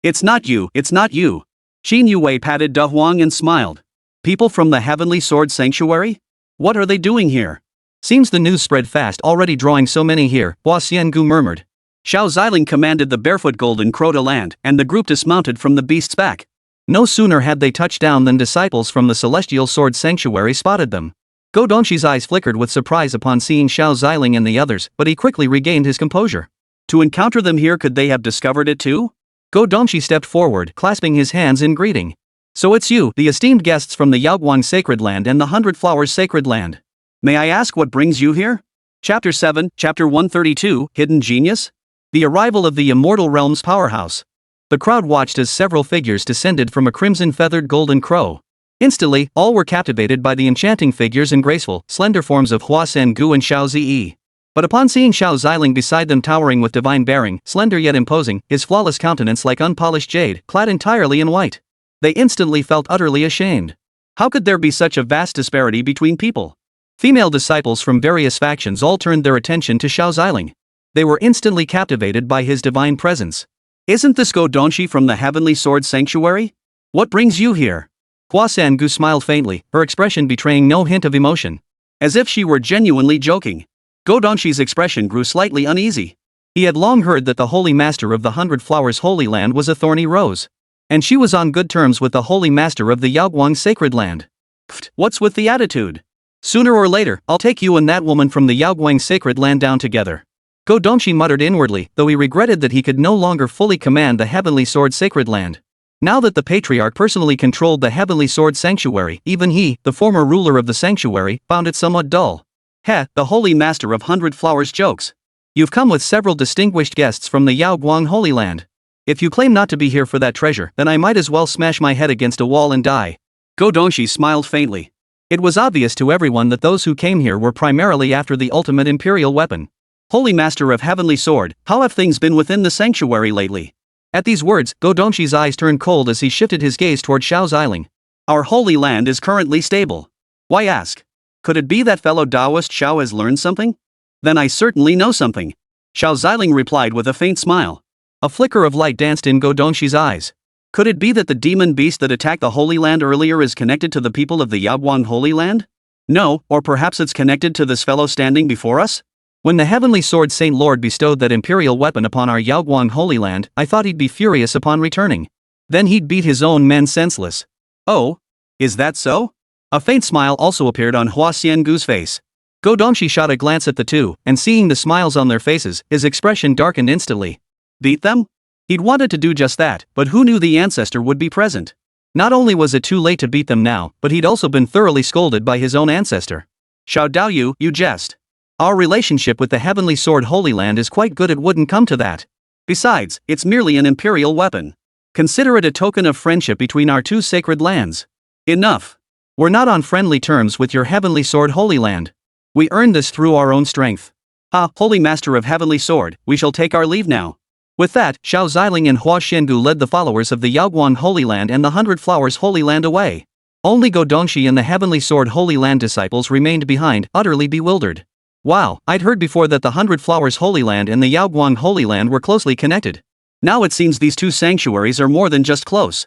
Speaker 2: It's not you. Xin Yue patted Da Huang and smiled. People from the Heavenly Sword Sanctuary? What are they doing here?
Speaker 1: Seems the news spread fast, already drawing so many here, Hua Xiangu murmured.
Speaker 2: Xiao Ziling commanded the barefoot golden crow to land, and the group dismounted from the beast's back.
Speaker 1: No sooner had they touched down than disciples from the Celestial Sword Sanctuary spotted them. Go Dongxi's eyes flickered with surprise upon seeing Xiao Ziling and the others, but he quickly regained his composure.
Speaker 2: To encounter them here, could they have discovered it too?
Speaker 1: Go Dongxi stepped forward, clasping his hands in greeting. So it's you, the esteemed guests from the Yaoguang Sacred Land and the 100 Flowers Sacred Land.
Speaker 2: May I ask what brings you here? Chapter 7, Chapter 132, Hidden Genius?
Speaker 1: The arrival of the Immortal Realms powerhouse. The crowd watched as several figures descended from a crimson-feathered golden crow. Instantly, all were captivated by the enchanting figures and graceful, slender forms of Hua Sangu and Xiao Zi. But upon seeing Xiao Ziling beside them towering with divine bearing, slender yet imposing, his flawless countenance like unpolished jade, clad entirely in white, they instantly felt utterly ashamed. How could there be such a vast disparity between people? Female disciples from various factions all turned their attention to Xiao Ziling. They were instantly captivated by his divine presence.
Speaker 2: Isn't this Go Donshi from the Heavenly Sword Sanctuary? What brings you here?
Speaker 1: Hua Sangu smiled faintly, her expression betraying no hint of emotion.
Speaker 2: As if she were genuinely joking. Go Donshi's expression grew slightly uneasy.
Speaker 1: He had long heard that the Holy Master of the 100 Flowers Holy Land was a thorny rose. And she was on good terms with the Holy Master of the Yaoguang Sacred Land.
Speaker 2: Pfft, what's with the attitude?
Speaker 1: Sooner or later, I'll take you and that woman from the Yaoguang Sacred Land down together. Go Dongshi muttered inwardly, though he regretted that he could no longer fully command the Heavenly Sword Sacred Land. Now that the Patriarch personally controlled the Heavenly Sword Sanctuary, even he, the former ruler of the sanctuary, found it somewhat dull.
Speaker 2: Heh, the Holy Master of 100 Flowers jokes.
Speaker 1: You've come with several distinguished guests from the Yaoguang Holy Land. If you claim not to be here for that treasure, then I might as well smash my head against a wall and die.
Speaker 2: Go Dongshi smiled faintly.
Speaker 1: It was obvious to everyone that those who came here were primarily after the ultimate imperial weapon.
Speaker 2: Holy Master of Heavenly Sword, how have things been within the sanctuary lately?
Speaker 1: At these words, Go Dongshi's eyes turned cold as he shifted his gaze toward Xiao Ziling.
Speaker 2: Our holy land is currently stable. Why ask? Could it be that fellow Taoist Xiao has learned something? Then I certainly know something. Xiao Ziling replied with a faint smile.
Speaker 1: A flicker of light danced in Go Dongshi's eyes.
Speaker 2: Could it be that the demon beast that attacked the Holy Land earlier is connected to the people of the Yaoguang Holy Land? No, or perhaps it's connected to this fellow standing before us?
Speaker 1: When the Heavenly Sword Saint Lord bestowed that imperial weapon upon our Yaoguang Holy Land, I thought he'd be furious upon returning. Then he'd beat his own men senseless.
Speaker 2: Oh? Is that so?
Speaker 1: A faint smile also appeared on Hua Xiangu's face. Go Dongshi shot a glance at the two, and seeing the smiles on their faces, his expression darkened instantly.
Speaker 2: Beat them?
Speaker 1: He'd wanted to do just that, but who knew the ancestor would be present? Not only was it too late to beat them now, but he'd also been thoroughly scolded by his own ancestor.
Speaker 2: Xiao Daoyu, you jest.
Speaker 1: Our relationship with the Heavenly Sword Holy Land is quite good, it wouldn't come to that.
Speaker 2: Besides, it's merely an imperial weapon.
Speaker 1: Consider it a token of friendship between our two sacred lands.
Speaker 2: Enough.
Speaker 1: We're not on friendly terms with your Heavenly Sword Holy Land. We earned this through our own strength.
Speaker 2: Ah, Holy Master of Heavenly Sword, we shall take our leave now.
Speaker 1: With that, Xiao Ziling and Hua Xiangu led the followers of the Yaoguang Holy Land and the 100 Flowers Holy Land away. Only Go Dongshi and the Heavenly Sword Holy Land disciples remained behind, utterly bewildered. Wow, I'd heard before that the 100 Flowers Holy Land and the Yaoguang Holy Land were closely connected.
Speaker 2: Now it seems these two sanctuaries are more than just close.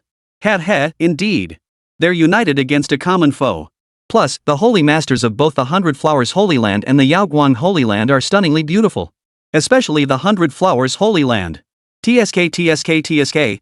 Speaker 2: Indeed. They're united against a common foe.
Speaker 1: Plus, the Holy Masters of both the 100 Flowers Holy Land and the Yaoguang Holy Land are stunningly beautiful. Especially the 100 Flowers Holy Land. TSK,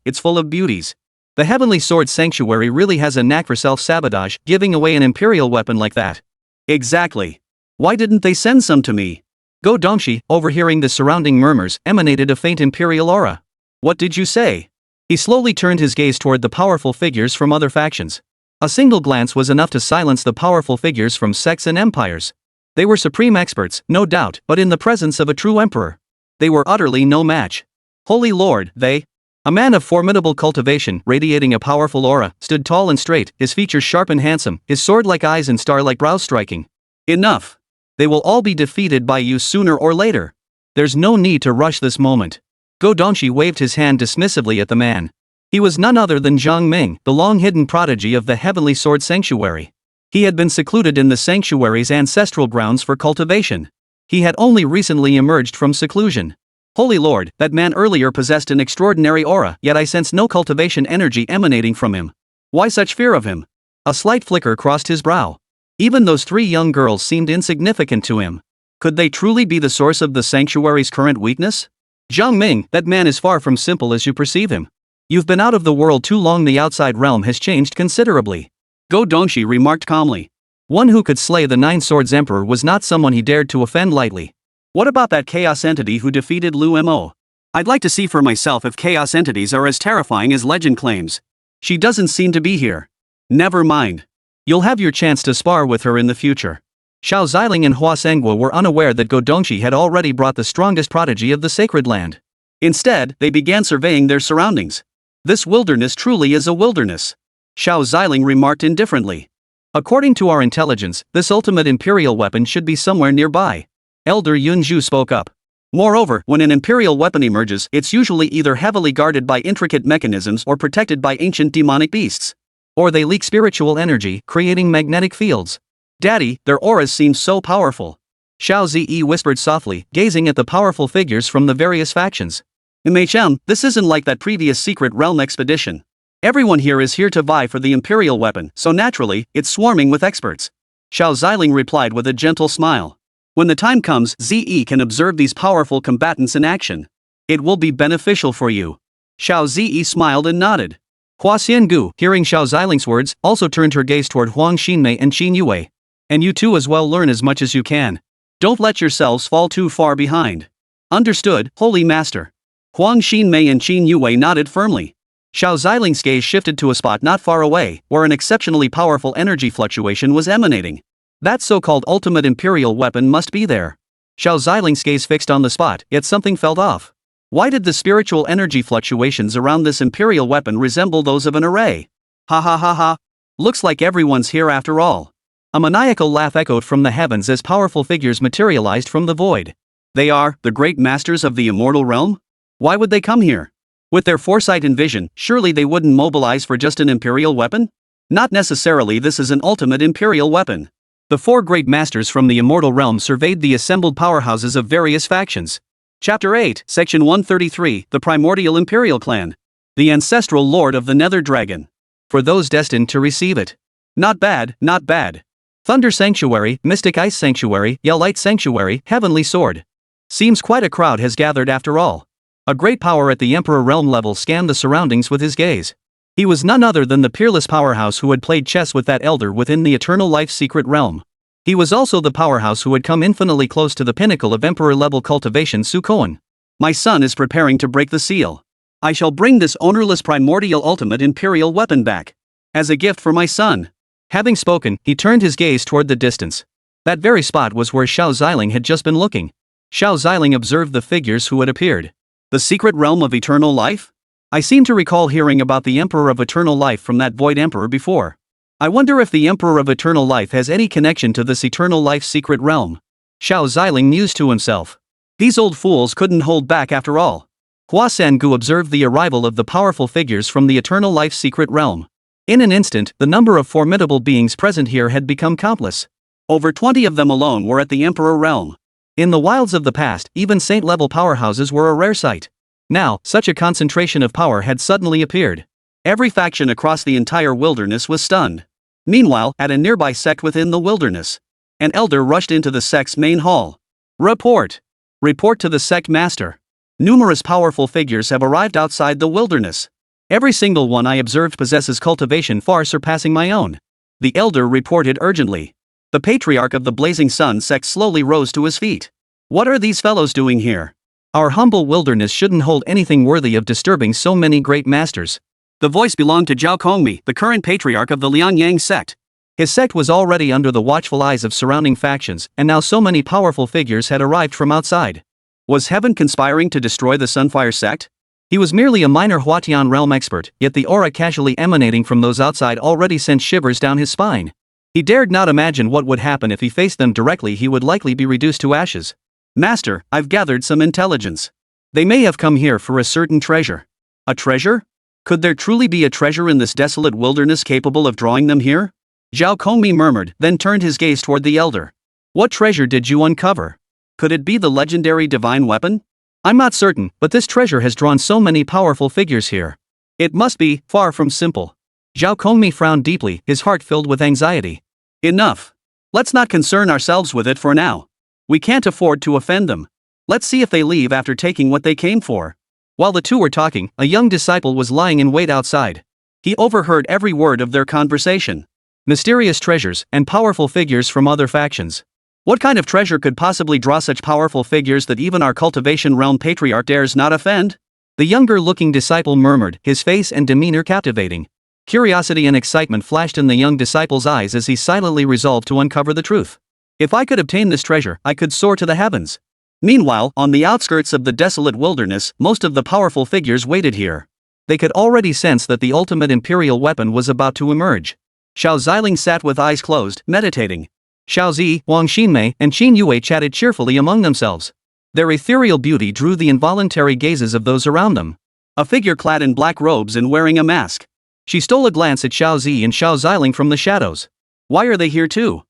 Speaker 1: it's full of beauties. The Heavenly Sword Sanctuary really has a knack for self-sabotage, giving away an imperial weapon like that.
Speaker 2: Exactly. Why didn't they send some to me?
Speaker 1: Go Dongshi, overhearing the surrounding murmurs, emanated a faint imperial aura.
Speaker 2: What did you say?
Speaker 1: He slowly turned his gaze toward the powerful figures from other factions. A single glance was enough to silence the powerful figures from sects and empires. They were supreme experts, no doubt, but in the presence of a true emperor, they were utterly no match. Holy Lord, a man of formidable cultivation, radiating a powerful aura, stood tall and straight, his features sharp and handsome, his sword-like eyes and star-like brows striking.
Speaker 2: Enough.
Speaker 1: They will all be defeated by you sooner or later. There's no need to rush this moment. Go Dongshi waved his hand dismissively at the man. He was none other than Zhang Ming, the long-hidden prodigy of the Heavenly Sword Sanctuary. He had been secluded in the sanctuary's ancestral grounds for cultivation. He had only recently emerged from seclusion. Holy Lord, that man earlier possessed an extraordinary aura, yet I sense no cultivation energy emanating from him. Why such fear of him? A slight flicker crossed his brow. Even those three young girls seemed insignificant to him. Could they truly be the source of the sanctuary's current weakness? Zhang Ming, that man is far from simple as you perceive him. You've been out of the world too long, the outside realm has changed considerably.
Speaker 2: Go Dongshi remarked calmly.
Speaker 1: One who could slay the Nine Swords Emperor was not someone he dared to offend lightly.
Speaker 2: What about that chaos entity who defeated Lu Mo? I'd like to see for myself if chaos entities are as terrifying as legend claims. She doesn't seem to be here. Never mind.
Speaker 1: You'll have your chance to spar with her in the future. Xiao Ziling and Hua Sengguo were unaware that Go Dongshi had already brought the strongest prodigy of the sacred land.
Speaker 2: Instead, they began surveying their surroundings. This wilderness truly is a wilderness. Xiao Ziling remarked indifferently.
Speaker 1: According to our intelligence, this ultimate imperial weapon should be somewhere nearby. Elder Yunju spoke up.
Speaker 2: Moreover, when an imperial weapon emerges, it's usually either heavily guarded by intricate mechanisms or protected by ancient demonic beasts.
Speaker 1: Or they leak spiritual energy, creating magnetic fields.
Speaker 2: Daddy, their auras seem so powerful. Xiao Ziling whispered softly, gazing at the powerful figures from the various factions. MHM, this isn't like that previous secret realm expedition. Everyone here is here to vie for the imperial weapon, so naturally, it's swarming with experts. Xiao Ziling replied with a gentle smile. When the time comes, Ze can observe these powerful combatants in action. It will be beneficial for you. Xiao Ziling smiled and nodded. Hua Xiangu, hearing Xiao Ziling's words, also turned her gaze toward Huang Xinmei and Qin Yue. And you too as well learn as much as you can. Don't let yourselves fall too far behind. Understood, Holy Master. Huang Xinmei and Qin Yue nodded firmly. Xiao Ziling's gaze shifted to a spot not far away, where an exceptionally powerful energy fluctuation was emanating. That so-called ultimate imperial weapon must be there. Xiao Ziling's gaze fixed on the spot, yet something felt off. Why did the spiritual energy fluctuations around this imperial weapon resemble those of an array? Ha ha ha ha. Looks like everyone's here after all. A maniacal laugh echoed from the heavens as powerful figures materialized from the void. They are the great masters of the immortal realm? Why would they come here? With their foresight and vision, surely they wouldn't mobilize for just an imperial weapon? Not necessarily, this is an ultimate imperial weapon. The four great masters from the immortal realm surveyed the assembled powerhouses of various factions. Chapter 8, Section 133, The Primordial Imperial Clan. The Ancestral Lord of the Nether Dragon. For those destined to receive it. Not bad, not bad. Thunder Sanctuary, Mystic Ice Sanctuary, Yell Light Sanctuary, Heavenly Sword. Seems quite a crowd has gathered after all. A great power at the Emperor realm level scanned the surroundings with his gaze. He was none other than the peerless powerhouse who had played chess with that elder within the Eternal Life's secret realm. He was also the powerhouse who had come infinitely close to the pinnacle of Emperor-level cultivation Sukoan. My son is preparing to break the seal. I shall bring this ownerless primordial ultimate imperial weapon back. As a gift for my son. Having spoken, he turned his gaze toward the distance. That very spot was where Xiao Ziling had just been looking. Xiao Ziling observed the figures who had appeared. The secret realm of eternal life? I seem to recall hearing about the Emperor of Eternal Life from that Void Emperor before. I wonder if the Emperor of Eternal Life has any connection to this Eternal Life secret realm. Xiao Ziling mused to himself. These old fools couldn't hold back after all. Hua Sangu observed the arrival of the powerful figures from the Eternal Life secret realm. In an instant, the number of formidable beings present here had become countless. Over 20 of them alone were at the Emperor realm. In the wilds of the past, even saint-level powerhouses were a rare sight. Now, such a concentration of power had suddenly appeared. Every faction across the entire wilderness was stunned. Meanwhile, at a nearby sect within the wilderness, an elder rushed into the sect's main hall. Report! Report to the sect master. Numerous powerful figures have arrived outside the wilderness. Every single one I observed possesses cultivation far surpassing my own. The elder reported urgently. The patriarch of the Blazing Sun sect slowly rose to his feet. What are these fellows doing here? Our humble wilderness shouldn't hold anything worthy of disturbing so many great masters. The voice belonged to Zhao Kongmi, the current patriarch of the Lianyang sect. His sect was already under the watchful eyes of surrounding factions, and now so many powerful figures had arrived from outside. Was heaven conspiring to destroy the Sunfire sect? He was merely a minor Huatian realm expert, yet the aura casually emanating from those outside already sent shivers down his spine. He dared not imagine what would happen if he faced them directly. He would likely be reduced to ashes. Master, I've gathered some intelligence. They may have come here for a certain treasure. A treasure? Could there truly be a treasure in this desolate wilderness capable of drawing them here? Zhao Kongmi murmured, then turned his gaze toward the elder. What treasure did you uncover? Could it be the legendary divine weapon? I'm not certain, but this treasure has drawn so many powerful figures here. It must be far from simple. Zhao Kongmi frowned deeply, his heart filled with anxiety. Enough. Let's not concern ourselves with it for now. We can't afford to offend them. Let's see if they leave after taking what they came for. While the two were talking, a young disciple was lying in wait outside. He overheard every word of their conversation. Mysterious treasures and powerful figures from other factions. What kind of treasure could possibly draw such powerful figures that even our cultivation realm patriarch dares not offend? The younger-looking disciple murmured, his face and demeanor captivating. Curiosity and excitement flashed in the young disciple's eyes as he silently resolved to uncover the truth. If I could obtain this treasure, I could soar to the heavens. Meanwhile, on the outskirts of the desolate wilderness, most of the powerful figures waited here. They could already sense that the ultimate imperial weapon was about to emerge. Xiao Ziling sat with eyes closed, meditating. Xiao Zi, Wang Xinmei, and Qin Yue chatted cheerfully among themselves. Their ethereal beauty drew the involuntary gazes of those around them. A figure clad in black robes and wearing a mask. She stole a glance at Xiao Zi and Xiao Ziling from the shadows. Why are they here too?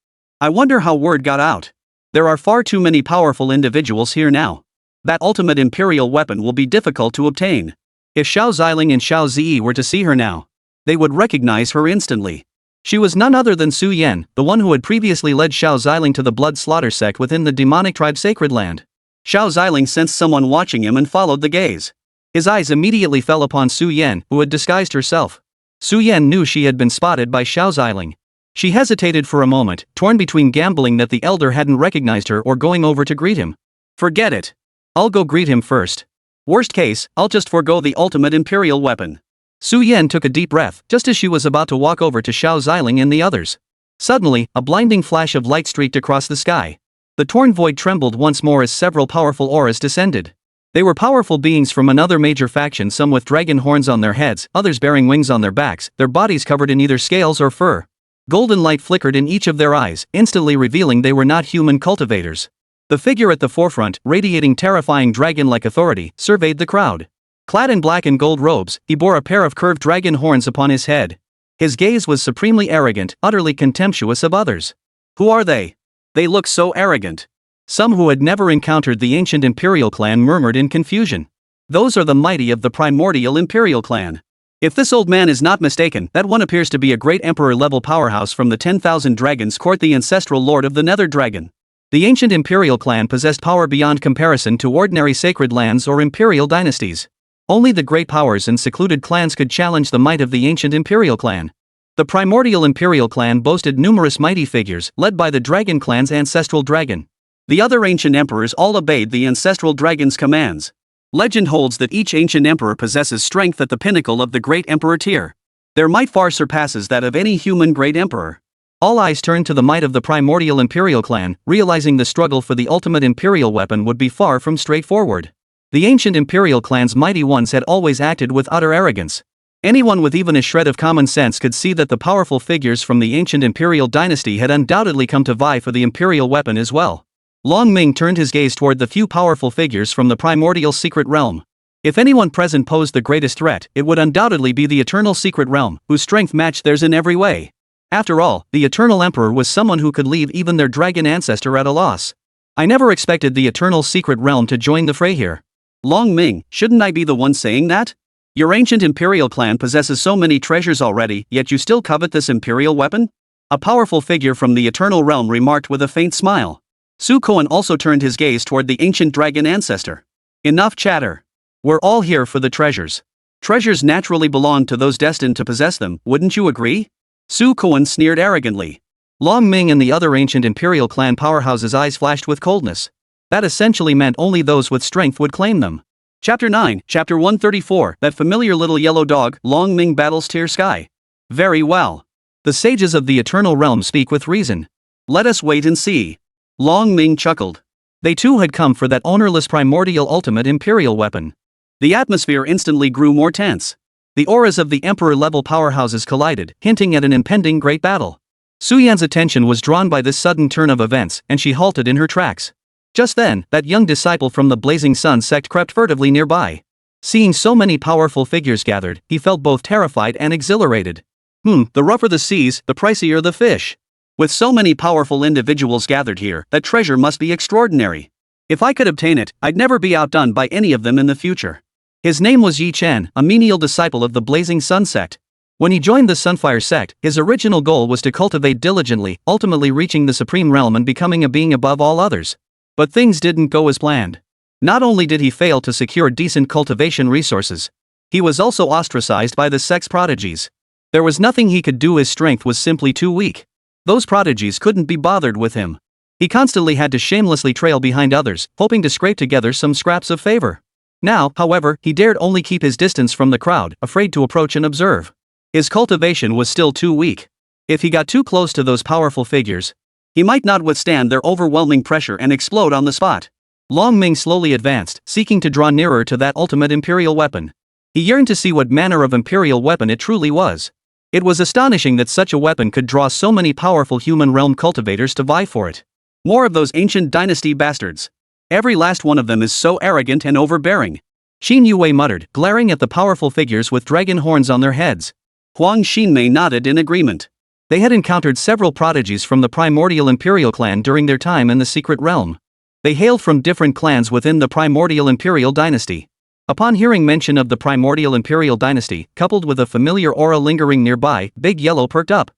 Speaker 2: I wonder how word got out. There are far too many powerful individuals here now. That ultimate imperial weapon will be difficult to obtain. If Xiao Ziling and Xiao Zi were to see her now, they would recognize her instantly. She was none other than Su Yan, the one who had previously led Xiao Ziling to the blood slaughter sect within the demonic tribe Sacred Land. Xiao Ziling sensed someone watching him and followed the gaze. His eyes immediately fell upon Su Yan, who had disguised herself. Su Yan knew she had been spotted by Xiao Ziling. She hesitated for a moment, torn between gambling that the elder hadn't recognized her or going over to greet him. Forget it. I'll go greet him first. Worst case, I'll just forego the ultimate imperial weapon. Su Yan took a deep breath just as she was about to walk over to Xiao Ziling and the others. Suddenly, a blinding flash of light streaked across the sky. The torn void trembled once more as several powerful auras descended. They were powerful beings from another major faction, some with dragon horns on their heads, others bearing wings on their backs, their bodies covered in either scales or fur. Golden light flickered in each of their eyes, instantly revealing they were not human cultivators. The figure at the forefront, radiating terrifying dragon-like authority, surveyed the crowd. Clad in black and gold robes, he bore a pair of curved dragon horns upon his head. His gaze was supremely arrogant, utterly contemptuous of others. Who are they? They look so arrogant. Some who had never encountered the ancient imperial clan murmured in confusion. Those are the mighty of the primordial imperial clan. If this old man is not mistaken, that one appears to be a great emperor-level powerhouse from the 10,000 Dragons Court, the ancestral lord of the Nether Dragon. The ancient imperial clan possessed power beyond comparison to ordinary sacred lands or imperial dynasties. Only the great powers and secluded clans could challenge the might of the ancient imperial clan. The primordial imperial clan boasted numerous mighty figures, led by the dragon clan's ancestral dragon. The other ancient emperors all obeyed the ancestral dragon's commands. Legend holds that each ancient emperor possesses strength at the pinnacle of the great emperor tier. Their might far surpasses that of any human great emperor. All eyes turned to the might of the primordial imperial clan, realizing the struggle for the ultimate imperial weapon would be far from straightforward. The ancient imperial clan's mighty ones had always acted with utter arrogance. Anyone with even a shred of common sense could see that the powerful figures from the ancient imperial dynasty had undoubtedly come to vie for the imperial weapon as well. Long Ming turned his gaze toward the few powerful figures from the primordial secret realm. If anyone present posed the greatest threat, it would undoubtedly be the eternal secret realm, whose strength matched theirs in every way. After all, the eternal emperor was someone who could leave even their dragon ancestor at a loss. I never expected the eternal secret realm to join the fray here. Long Ming, shouldn't I be the one saying that? Your ancient imperial clan possesses so many treasures already, yet you still covet this imperial weapon? A powerful figure from the eternal realm remarked with a faint smile. Su Koan also turned his gaze toward the ancient dragon ancestor. Enough chatter. We're all here for the treasures. Treasures naturally belong to those destined to possess them, wouldn't you agree? Su Koan sneered arrogantly. Long Ming and the other ancient imperial clan powerhouses' eyes flashed with coldness. That essentially meant only those with strength would claim them. Chapter 9, Chapter 134, that familiar little yellow dog, Long Ming battles Tier Sky. Very well. The sages of the eternal realm speak with reason. Let us wait and see. Long Ming chuckled. They too had come for that ownerless primordial ultimate imperial weapon. The atmosphere instantly grew more tense. The auras of the emperor-level powerhouses collided, hinting at an impending great battle. Su Yan's attention was drawn by this sudden turn of events, and she halted in her tracks. Just then, that young disciple from the Blazing Sun sect crept furtively nearby. Seeing so many powerful figures gathered, he felt both terrified and exhilarated. The rougher the seas, the pricier the fish. With so many powerful individuals gathered here, that treasure must be extraordinary. If I could obtain it, I'd never be outdone by any of them in the future. His name was Yi Chen, a menial disciple of the Blazing Sun sect. When he joined the Sunfire sect, his original goal was to cultivate diligently, ultimately reaching the supreme realm and becoming a being above all others. But things didn't go as planned. Not only did he fail to secure decent cultivation resources, he was also ostracized by the sect's prodigies. There was nothing he could do, his strength was simply too weak. Those prodigies couldn't be bothered with him. He constantly had to shamelessly trail behind others, hoping to scrape together some scraps of favor. Now, however, he dared only keep his distance from the crowd, afraid to approach and observe. His cultivation was still too weak. If he got too close to those powerful figures, he might not withstand their overwhelming pressure and explode on the spot. Long Ming slowly advanced, seeking to draw nearer to that ultimate imperial weapon. He yearned to see what manner of imperial weapon it truly was. It was astonishing that such a weapon could draw so many powerful human realm cultivators to vie for it. More of those ancient dynasty bastards. Every last one of them is so arrogant and overbearing. Xin Yue muttered, glaring at the powerful figures with dragon horns on their heads. Huang Xinmei nodded in agreement.
Speaker 1: They had encountered several prodigies from the primordial imperial clan during their time in the secret realm. They hailed from different clans within the primordial imperial dynasty. Upon hearing mention of the primordial imperial dynasty, coupled with a familiar aura lingering nearby, Big Yellow perked up.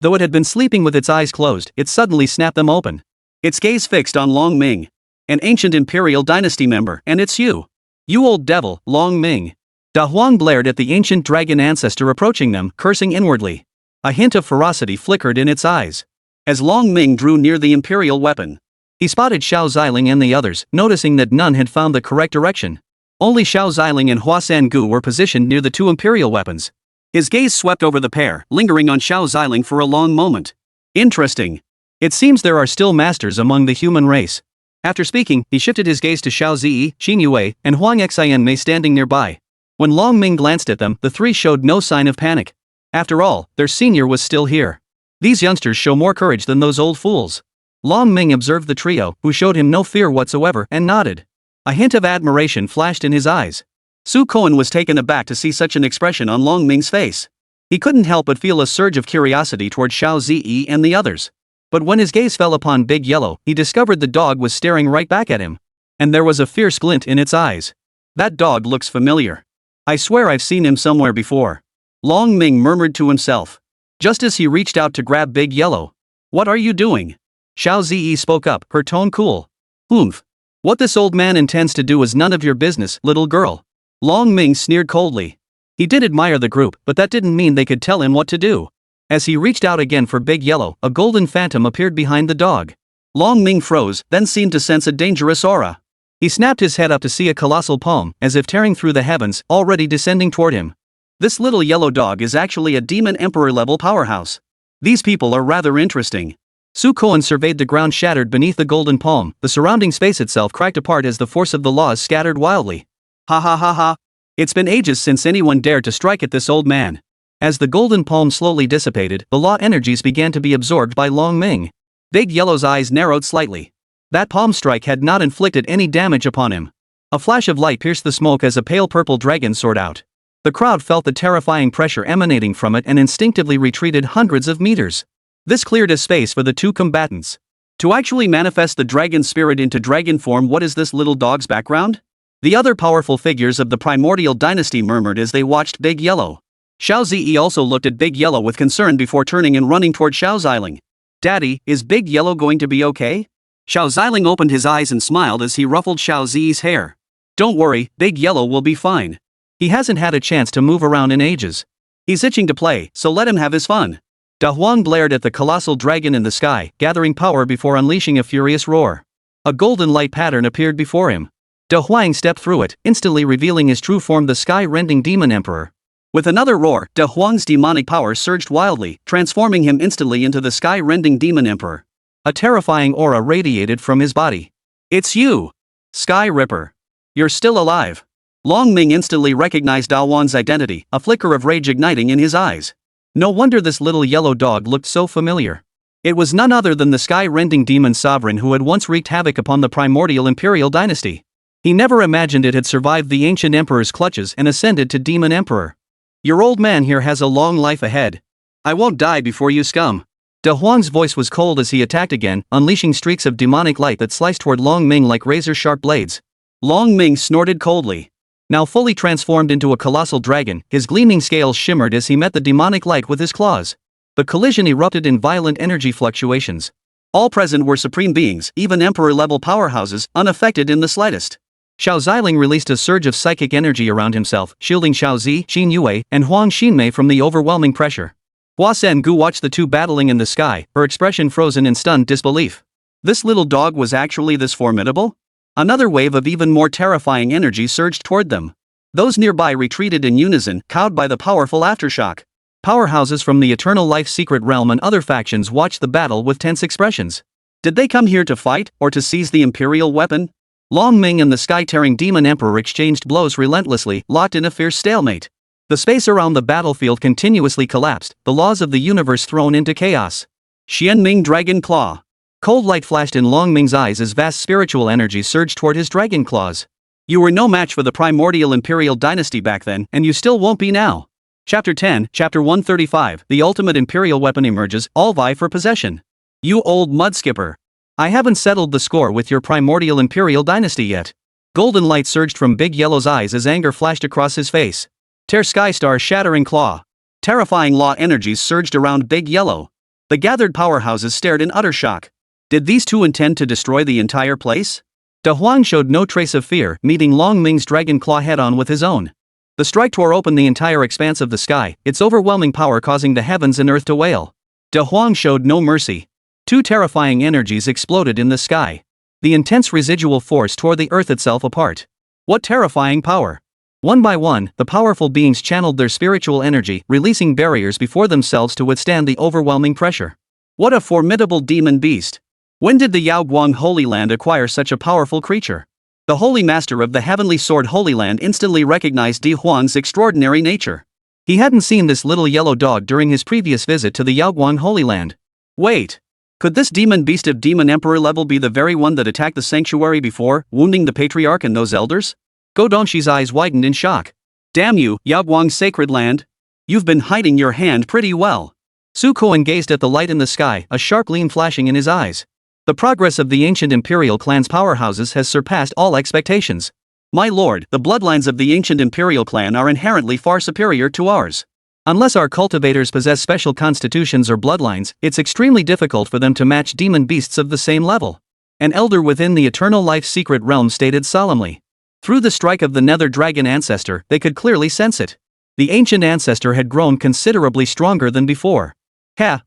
Speaker 1: Though it had been sleeping with its eyes closed, it suddenly snapped them open. Its gaze fixed on Long Ming, an ancient imperial dynasty member, and it's you. You old devil, Long Ming. Da Huang blared at the ancient dragon ancestor approaching them, cursing inwardly. A hint of ferocity flickered in its eyes. As Long Ming drew near the imperial weapon, he spotted Xiao Ziling and the others, noticing that none had found the correct direction. Only Xiao Ziling and Hua Sangu were positioned near the two imperial weapons. His gaze swept over the pair, lingering on Xiao Ziling for a long moment. Interesting. It seems there are still masters among the human race. After speaking, he shifted his gaze to Xiao Zi, Qin Yue, and Huang Xianmei standing nearby. When Long Ming glanced at them, the three showed no sign of panic. After all, their senior was still here. These youngsters show more courage than those old fools. Long Ming observed the trio, who showed him no fear whatsoever, and nodded. A hint of admiration flashed in his eyes. Su Koan was taken aback to see such an expression on Long Ming's face. He couldn't help but feel a surge of curiosity toward Xiao Zi and the others. But when his gaze fell upon Big Yellow, he discovered the dog was staring right back at him. And there was a fierce glint in its eyes. That dog looks familiar. I swear I've seen him somewhere before. Long Ming murmured to himself. Just as he reached out to grab Big Yellow. What are you doing? Xiao Zi spoke up, her tone cool. Oomph. What this old man intends to do is none of your business, little girl. Long Ming sneered coldly. He did admire the group, but that didn't mean they could tell him what to do. As he reached out again for Big Yellow, a golden phantom appeared behind the dog. Long Ming froze, then seemed to sense a dangerous aura. He snapped his head up to see a colossal palm, as if tearing through the heavens, already descending toward him. This little yellow dog is actually a demon emperor-level powerhouse. These people are rather interesting. Su Koan surveyed the ground shattered beneath the golden palm, the surrounding space itself cracked apart as the force of the laws scattered wildly. Ha ha ha ha. It's been ages since anyone dared to strike at this old man. As the golden palm slowly dissipated, the law energies began to be absorbed by Long Ming. Big Yellow's eyes narrowed slightly. That palm strike had not inflicted any damage upon him. A flash of light pierced the smoke as a pale purple dragon soared out. The crowd felt the terrifying pressure emanating from it and instinctively retreated hundreds of meters. This cleared a space for the two combatants. To actually manifest the dragon spirit into dragon form, what is this little dog's background? The other powerful figures of the primordial dynasty murmured as they watched Big Yellow. Xiao Zi also looked at Big Yellow with concern before turning and running toward Xiao Ziling. Daddy, is Big Yellow going to be okay? Xiao Ziling opened his eyes and smiled as he ruffled Xiao Zi's hair. Don't worry, Big Yellow will be fine. He hasn't had a chance to move around in ages. He's itching to play, so let him have his fun. Da Huang blared at the colossal dragon in the sky, gathering power before unleashing a furious roar. A golden light pattern appeared before him. Da Huang stepped through it, instantly revealing his true form, the sky-rending demon emperor. With another roar, Da Huang's demonic power surged wildly, transforming him instantly into the sky-rending demon emperor. A terrifying aura radiated from his body. It's you! Sky Ripper. You're still alive. Long Ming instantly recognized Da Huang's identity, a flicker of rage igniting in his eyes. No wonder this little yellow dog looked so familiar. It was none other than the sky-rending demon sovereign who had once wreaked havoc upon the primordial imperial dynasty. He never imagined it had survived the ancient emperor's clutches and ascended to demon emperor. Your old man here has a long life ahead. I won't die before you, scum. Da Huang's voice was cold as he attacked again, unleashing streaks of demonic light that sliced toward Long Ming like razor-sharp blades. Long Ming snorted coldly. Now fully transformed into a colossal dragon, his gleaming scales shimmered as he met the demonic light with his claws. The collision erupted in violent energy fluctuations. All present were supreme beings, even emperor-level powerhouses, unaffected in the slightest. Xiao Ziling released a surge of psychic energy around himself, shielding Xiao Zi, Qin Yue, and Huang Xinmei from the overwhelming pressure. Hua Sangu watched the two battling in the sky, her expression frozen in stunned disbelief. This little dog was actually this formidable? Another wave of even more terrifying energy surged toward them. Those nearby retreated in unison, cowed by the powerful aftershock. Powerhouses from the Eternal Life Secret Realm and other factions watched the battle with tense expressions. Did they come here to fight, or to seize the imperial weapon? Long Ming and the sky-tearing demon emperor exchanged blows relentlessly, locked in a fierce stalemate. The space around the battlefield continuously collapsed, the laws of the universe thrown into chaos. Xianming Dragon Claw. Cold light flashed in Long Ming's eyes as vast spiritual energy surged toward his dragon claws. You were no match for the primordial imperial dynasty back then, and you still won't be now.
Speaker 2: Chapter 10, Chapter 135, The ultimate imperial weapon emerges, all vie for possession. You old mudskipper. I haven't settled the score with your primordial imperial dynasty yet. Golden light surged from Big Yellow's eyes as anger flashed across his face. Tear Skystar shattering claw. Terrifying law energies surged around Big Yellow. The gathered powerhouses stared in utter shock. Did these two intend to destroy the entire place? De Huang showed no trace of fear, meeting Long Ming's dragon claw head-on with his own. The strike tore open the entire expanse of the sky, its overwhelming power causing the heavens and earth to wail. De Huang showed no mercy. Two terrifying energies exploded in the sky. The intense residual force tore the earth itself apart. What terrifying power! One by one, the powerful beings channeled their spiritual energy, releasing barriers before themselves to withstand the overwhelming pressure. What a formidable demon beast! When did the Yaoguang Holy Land acquire such a powerful creature? The Holy Master of the Heavenly Sword Holy Land instantly recognized De Huang's extraordinary nature. He hadn't seen this little yellow dog during his previous visit to the Yaoguang Holy Land. Wait! Could this demon beast of Demon Emperor level be the very one that attacked the sanctuary before, wounding the Patriarch and those elders? Go Dongshi's eyes widened in shock. Damn you, Yaoguang's sacred land! You've been hiding your hand pretty well. Su Koan gazed at the light in the sky, a sharp gleam flashing in his eyes. The progress of the ancient imperial clan's powerhouses has surpassed all expectations. My lord, the bloodlines of the ancient imperial clan are inherently far superior to ours. Unless our cultivators possess special constitutions or bloodlines, it's extremely difficult for them to match demon beasts of the same level. An elder within the Eternal Life Secret Realm stated solemnly. Through the strike of the Nether Dragon ancestor, they could clearly sense it. The ancient ancestor had grown considerably stronger than before.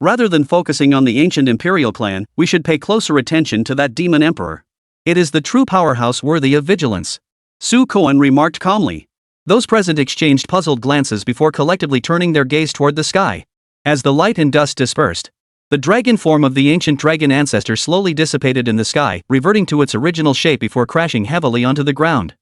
Speaker 2: Rather than focusing on the ancient imperial clan, we should pay closer attention to that demon emperor. It is the true powerhouse worthy of vigilance. Su Koan remarked calmly. Those present exchanged puzzled glances before collectively turning their gaze toward the sky. As the light and dust dispersed, the dragon form of the ancient dragon ancestor slowly dissipated in the sky, reverting to its original shape before crashing heavily onto the ground.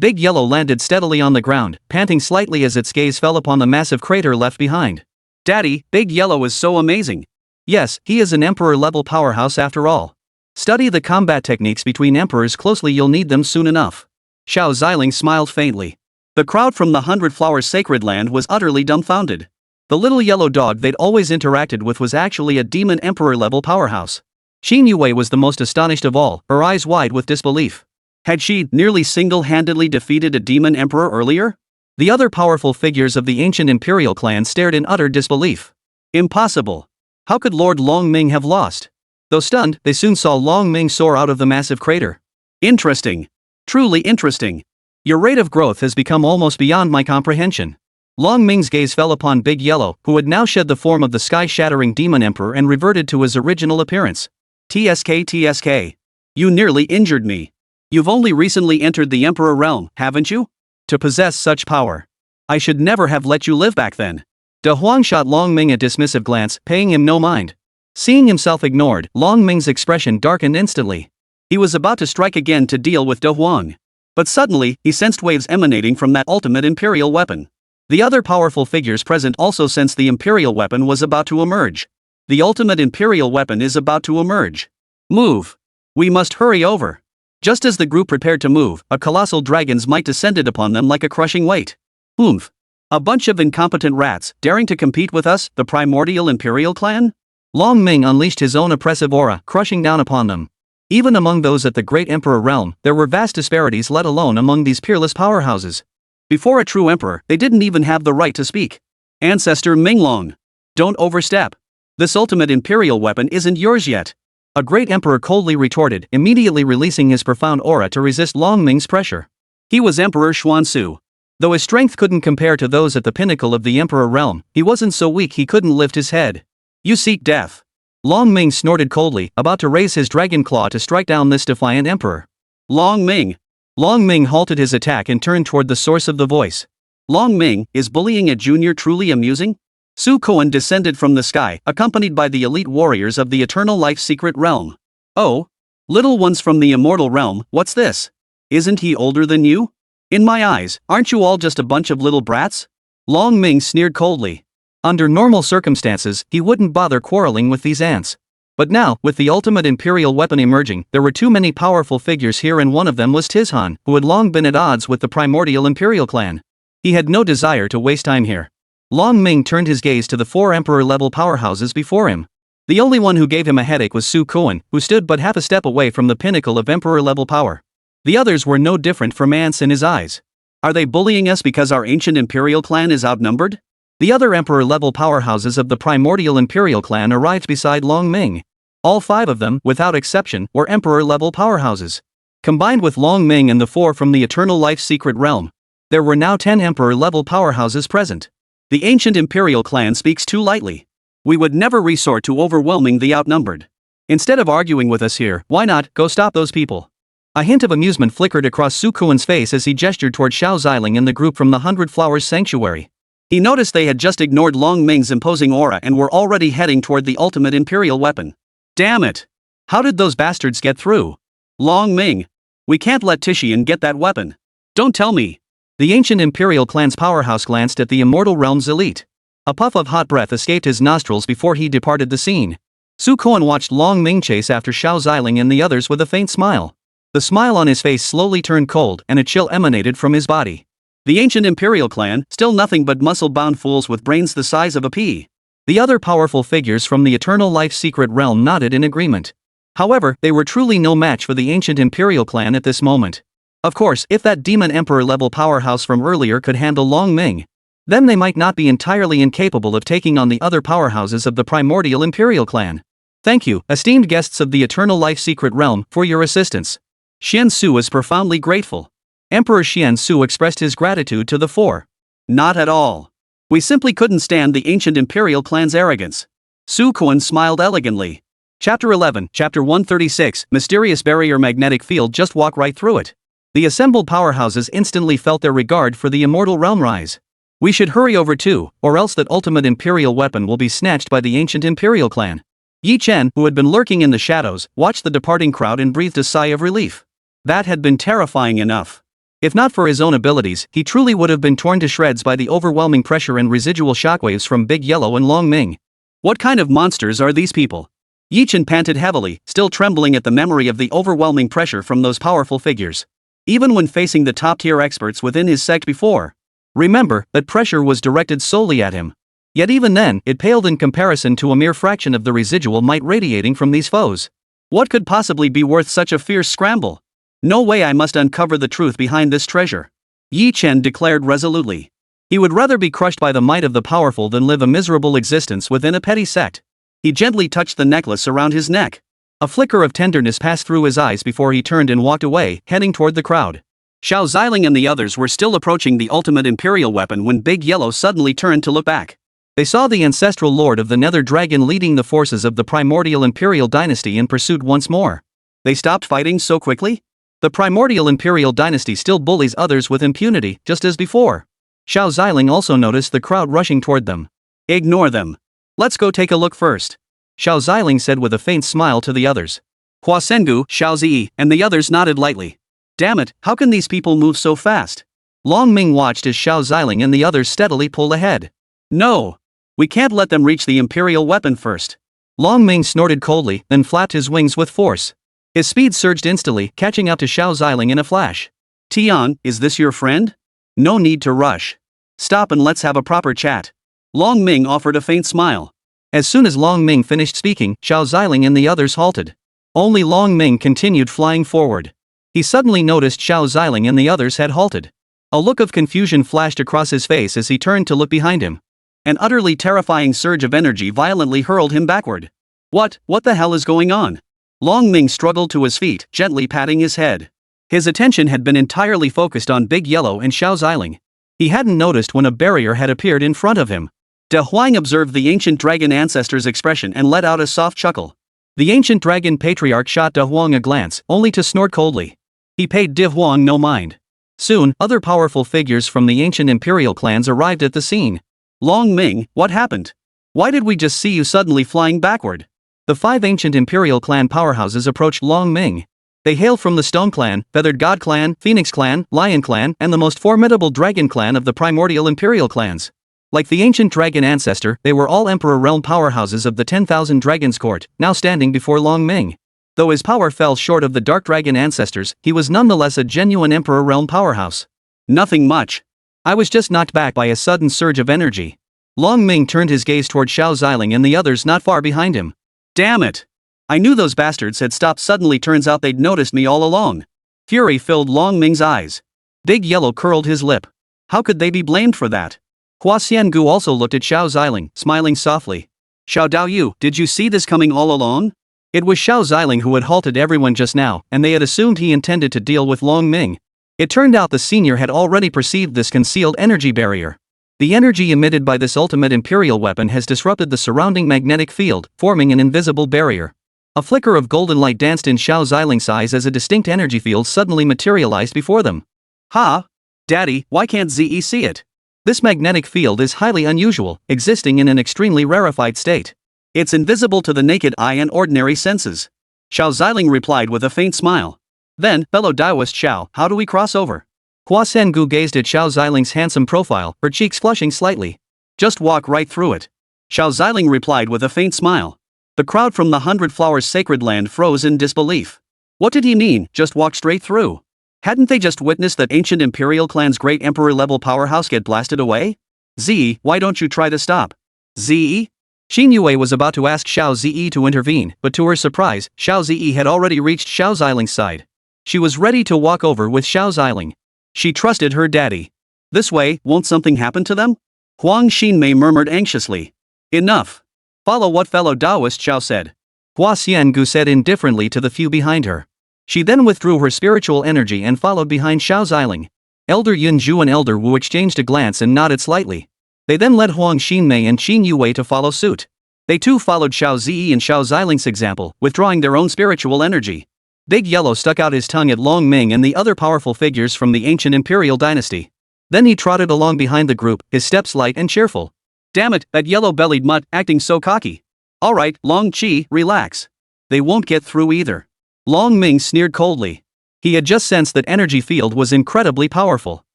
Speaker 2: Big Yellow landed steadily on the ground, panting slightly as its gaze fell upon the massive crater left behind. Daddy, Big Yellow is so amazing. Yes, he is an emperor-level powerhouse after all. Study the combat techniques between emperors closely, you'll need them soon enough. Xiao Ziling smiled faintly. The crowd from the Hundred Flowers Sacred Land was utterly dumbfounded. The little yellow dog they'd always interacted with was actually a demon emperor-level powerhouse. Xin Yue was the most astonished of all, her eyes wide with disbelief. Had she nearly single-handedly defeated a demon emperor earlier? The other powerful figures of the ancient imperial clan stared in utter disbelief. Impossible. How could Lord Long Ming have lost? Though stunned, they soon saw Long Ming soar out of the massive crater. Interesting. Truly interesting. Your rate of growth has become almost beyond my comprehension. Long Ming's gaze fell upon Big Yellow, who had now shed the form of the sky-shattering demon emperor and reverted to his original appearance. TSK. You nearly injured me. You've only recently entered the Emperor realm, haven't you? To possess such power. I should never have let you live back then. De Huang shot Long Ming a dismissive glance, paying him no mind. Seeing himself ignored, Long Ming's expression darkened instantly. He was about to strike again to deal with De Huang. But suddenly, he sensed waves emanating from that ultimate imperial weapon. The other powerful figures present also sensed the imperial weapon was about to emerge. The ultimate imperial weapon is about to emerge. Move. We must hurry over. Just as the group prepared to move, a colossal dragon's might descended upon them like a crushing weight. Oomph. A bunch of incompetent rats, daring to compete with us, the primordial imperial clan? Long Ming unleashed his own oppressive aura, crushing down upon them. Even among those at the great emperor realm, there were vast disparities, let alone among these peerless powerhouses. Before a true emperor, they didn't even have the right to speak. Ancestor Minglong. Don't overstep. This ultimate imperial weapon isn't yours yet. A great emperor coldly retorted, immediately releasing his profound aura to resist Long Ming's pressure. He was Emperor Xuansu. Though his strength couldn't compare to those at the pinnacle of the emperor realm, he wasn't so weak he couldn't lift his head. You seek death. Long Ming snorted coldly, about to raise his dragon claw to strike down this defiant emperor. Long Ming. Long Ming halted his attack and turned toward the source of the voice. Long Ming, is bullying a junior truly amusing? Su Koan descended from the sky, accompanied by the elite warriors of the Eternal Life Secret Realm. Oh? Little ones from the Immortal Realm, what's this? Isn't he older than you? In my eyes, aren't you all just a bunch of little brats? Long Ming sneered coldly. Under normal circumstances, he wouldn't bother quarreling with these ants. But now, with the ultimate imperial weapon emerging, there were too many powerful figures here, and one of them was Tizhan, who had long been at odds with the primordial imperial clan. He had no desire to waste time here.
Speaker 1: Long Ming turned his gaze to the 4 emperor-level powerhouses before him. The only one who gave him a headache was Su Kuan, who stood but half a step away from the pinnacle of emperor-level power. The others were no different from ants in his eyes. Are they bullying us because our ancient imperial clan is outnumbered? The other emperor-level powerhouses of the primordial imperial clan arrived beside Long Ming. All 5 of them, without exception, were emperor-level powerhouses. Combined with Long Ming and the 4 from the Eternal Life's secret realm, there were now 10 emperor-level powerhouses present. The ancient imperial clan speaks too lightly. We would never resort to overwhelming the outnumbered. Instead of arguing with us here, why not go stop those people? A hint of amusement flickered across Su Kuan's face as he gestured toward Xiao Ziling and the group from the 100 Flowers Sanctuary. He noticed they had just ignored Long Ming's imposing aura and were already heading toward the ultimate imperial weapon. Damn it! How did those bastards get through? Long Ming! We can't let Tishian get that weapon. Don't tell me. The ancient imperial clan's powerhouse glanced at the immortal realm's elite. A puff of hot breath escaped his nostrils before he departed the scene. Su Kuan watched Long Ming chase after Xiao Ziling and the others with a faint smile. The smile on his face slowly turned cold and a chill emanated from his body. The ancient imperial clan, still nothing but muscle-bound fools with brains the size of a pea. The other powerful figures from the Eternal Life's secret realm nodded in agreement. However, they were truly no match for the ancient imperial clan at this moment. Of course, if that demon emperor-level powerhouse from earlier could handle Long Ming, then they might not be entirely incapable of taking on the other powerhouses of the primordial imperial clan. Thank you, esteemed guests of the Eternal Life secret realm, for your assistance. Xian Su is profoundly grateful. Emperor Xian Su expressed his gratitude to the 4. Not at all. We simply couldn't stand the ancient imperial clan's arrogance. Su Kuan smiled elegantly. Chapter 11, Chapter 136, Mysterious Barrier Magnetic Field. Just walk right through it. The assembled powerhouses instantly felt their regard for the immortal realm rise. We should hurry over too, or else that ultimate imperial weapon will be snatched by the ancient imperial clan. Yi Chen, who had been lurking in the shadows, watched the departing crowd and breathed a sigh of relief. That had been terrifying enough. If not for his own abilities, he truly would have been torn to shreds by the overwhelming pressure and residual shockwaves from Big Yellow and Long Ming. What kind of monsters are these people? Yi Chen panted heavily, still trembling at the memory of the overwhelming pressure from those powerful figures. Even when facing the top-tier experts within his sect before. Remember, that pressure was directed solely at him. Yet even then, it paled in comparison to a mere fraction of the residual might radiating from these foes. What could possibly be worth such a fierce scramble? No way, I must uncover the truth behind this treasure. Yi Chen declared resolutely. He would rather be crushed by the might of the powerful than live a miserable existence within a petty sect. He gently touched the necklace around his neck. A flicker of tenderness passed through his eyes before he turned and walked away, heading toward the crowd. Xiao Ziling and the others were still approaching the ultimate imperial weapon when Big Yellow suddenly turned to look back. They saw the ancestral lord of the Nether Dragon leading the forces of the primordial imperial dynasty in pursuit once more. They stopped fighting so quickly? The primordial imperial dynasty still bullies others with impunity, just as before. Xiao Ziling also noticed the crowd rushing toward them. Ignore them. Let's go take a look first. Xiao Ziling said with a faint smile to the others. Hua Sengu, Xiao Zi, and the others nodded lightly. Damn it, how can these people move so fast? Long Ming watched as Xiao Ziling and the others steadily pull ahead. No! We can't let them reach the imperial weapon first. Long Ming snorted coldly, then flapped his wings with force. His speed surged instantly, catching up to Xiao Ziling in a flash. Tian, is this your friend? No need to rush. Stop and let's have a proper chat. Long Ming offered a faint smile. As soon as Long Ming finished speaking, Xiao Ziling and the others halted. Only Long Ming continued flying forward. He suddenly noticed Xiao Ziling and the others had halted. A look of confusion flashed across his face as he turned to look behind him. An utterly terrifying surge of energy violently hurled him backward. What the hell is going on? Long Ming struggled to his feet, gently patting his head. His attention had been entirely focused on Big Yellow and Xiao Ziling. He hadn't noticed when a barrier had appeared in front of him. De Huang observed the ancient dragon ancestor's expression and let out a soft chuckle. The ancient dragon patriarch shot De Huang a glance, only to snort coldly. He paid De Huang no mind. Soon, other powerful figures from the ancient imperial clans arrived at the scene. Long Ming, what happened? Why did we just see you suddenly flying backward? The 5 ancient imperial clan powerhouses approached Long Ming. They hail from the Stone Clan, Feathered God Clan, Phoenix Clan, Lion Clan, and the most formidable Dragon Clan of the primordial imperial clans. Like the ancient dragon ancestor, they were all Emperor Realm powerhouses of the 10,000 Dragons Court, now standing before Long Ming. Though his power fell short of the Dark Dragon ancestors, he was nonetheless a genuine Emperor Realm powerhouse. Nothing much. I was just knocked back by a sudden surge of energy. Long Ming turned his gaze toward Xiao Ziling and the others not far behind him.
Speaker 2: Damn it! I knew those bastards had stopped suddenly, turns out they'd noticed me all along. Fury filled Long Ming's eyes. Big Yellow curled his lip. How could they be blamed for that? Hua Xiangu also looked at Xiao Ziling, smiling softly. Xiao Daoyu, did you see this coming all along?
Speaker 1: It was Xiao Ziling who had halted everyone just now, and they had assumed he intended to deal with Long Ming. It turned out the senior had already perceived this concealed energy barrier. The energy emitted by this ultimate imperial weapon has disrupted the surrounding magnetic field, forming an invisible barrier. A flicker of golden light danced in Xiao Ziling's eyes as a distinct energy field suddenly materialized before them.
Speaker 2: Ha! Daddy, why can't Ze see it?
Speaker 1: This magnetic field is highly unusual, existing in an extremely rarefied state.
Speaker 2: It's invisible to the naked eye and ordinary senses. Xiao Ziling replied with a faint smile. Then, fellow Daoist Xiao, how do we cross over?
Speaker 1: Hua Sengu gazed at Xiao Ziling's handsome profile, her cheeks flushing slightly.
Speaker 2: Just walk right through it. Xiao Ziling replied with a faint smile. The crowd from the 100 Flowers Sacred Land froze in disbelief. What did he mean, just walk straight through? Hadn't they just witnessed that ancient imperial clan's great emperor-level powerhouse get blasted away? Ze, why don't you try to stop? Ze?
Speaker 1: Xin Yue was about to ask Xiao Zi to intervene, but to her surprise, Xiao Zi had already reached Xiao Ziling's side. She was ready to walk over with Xiao Ziling. She trusted her daddy.
Speaker 2: This way, won't something happen to them? Huang Xinmei murmured anxiously. Enough. Follow what fellow Daoist Xiao said.
Speaker 1: Hua Xiangu said indifferently to the few behind her. She then withdrew her spiritual energy and followed behind Xiao Ziling. Elder Yunju and Elder Wu exchanged a glance and nodded slightly. They then led Huang Xinmei and Xin Yue to follow suit. They too followed Xiao Zi and Xiao Ziling's example, withdrawing their own spiritual energy. Big Yellow stuck out his tongue at Long Ming and the other powerful figures from the ancient imperial dynasty. Then he trotted along behind the group, his steps light and cheerful.
Speaker 2: Damn it, that yellow-bellied mutt, acting so cocky. Alright, Long Qi, relax. They won't get through either.
Speaker 1: Long Ming sneered coldly. He had just sensed that energy field was incredibly powerful.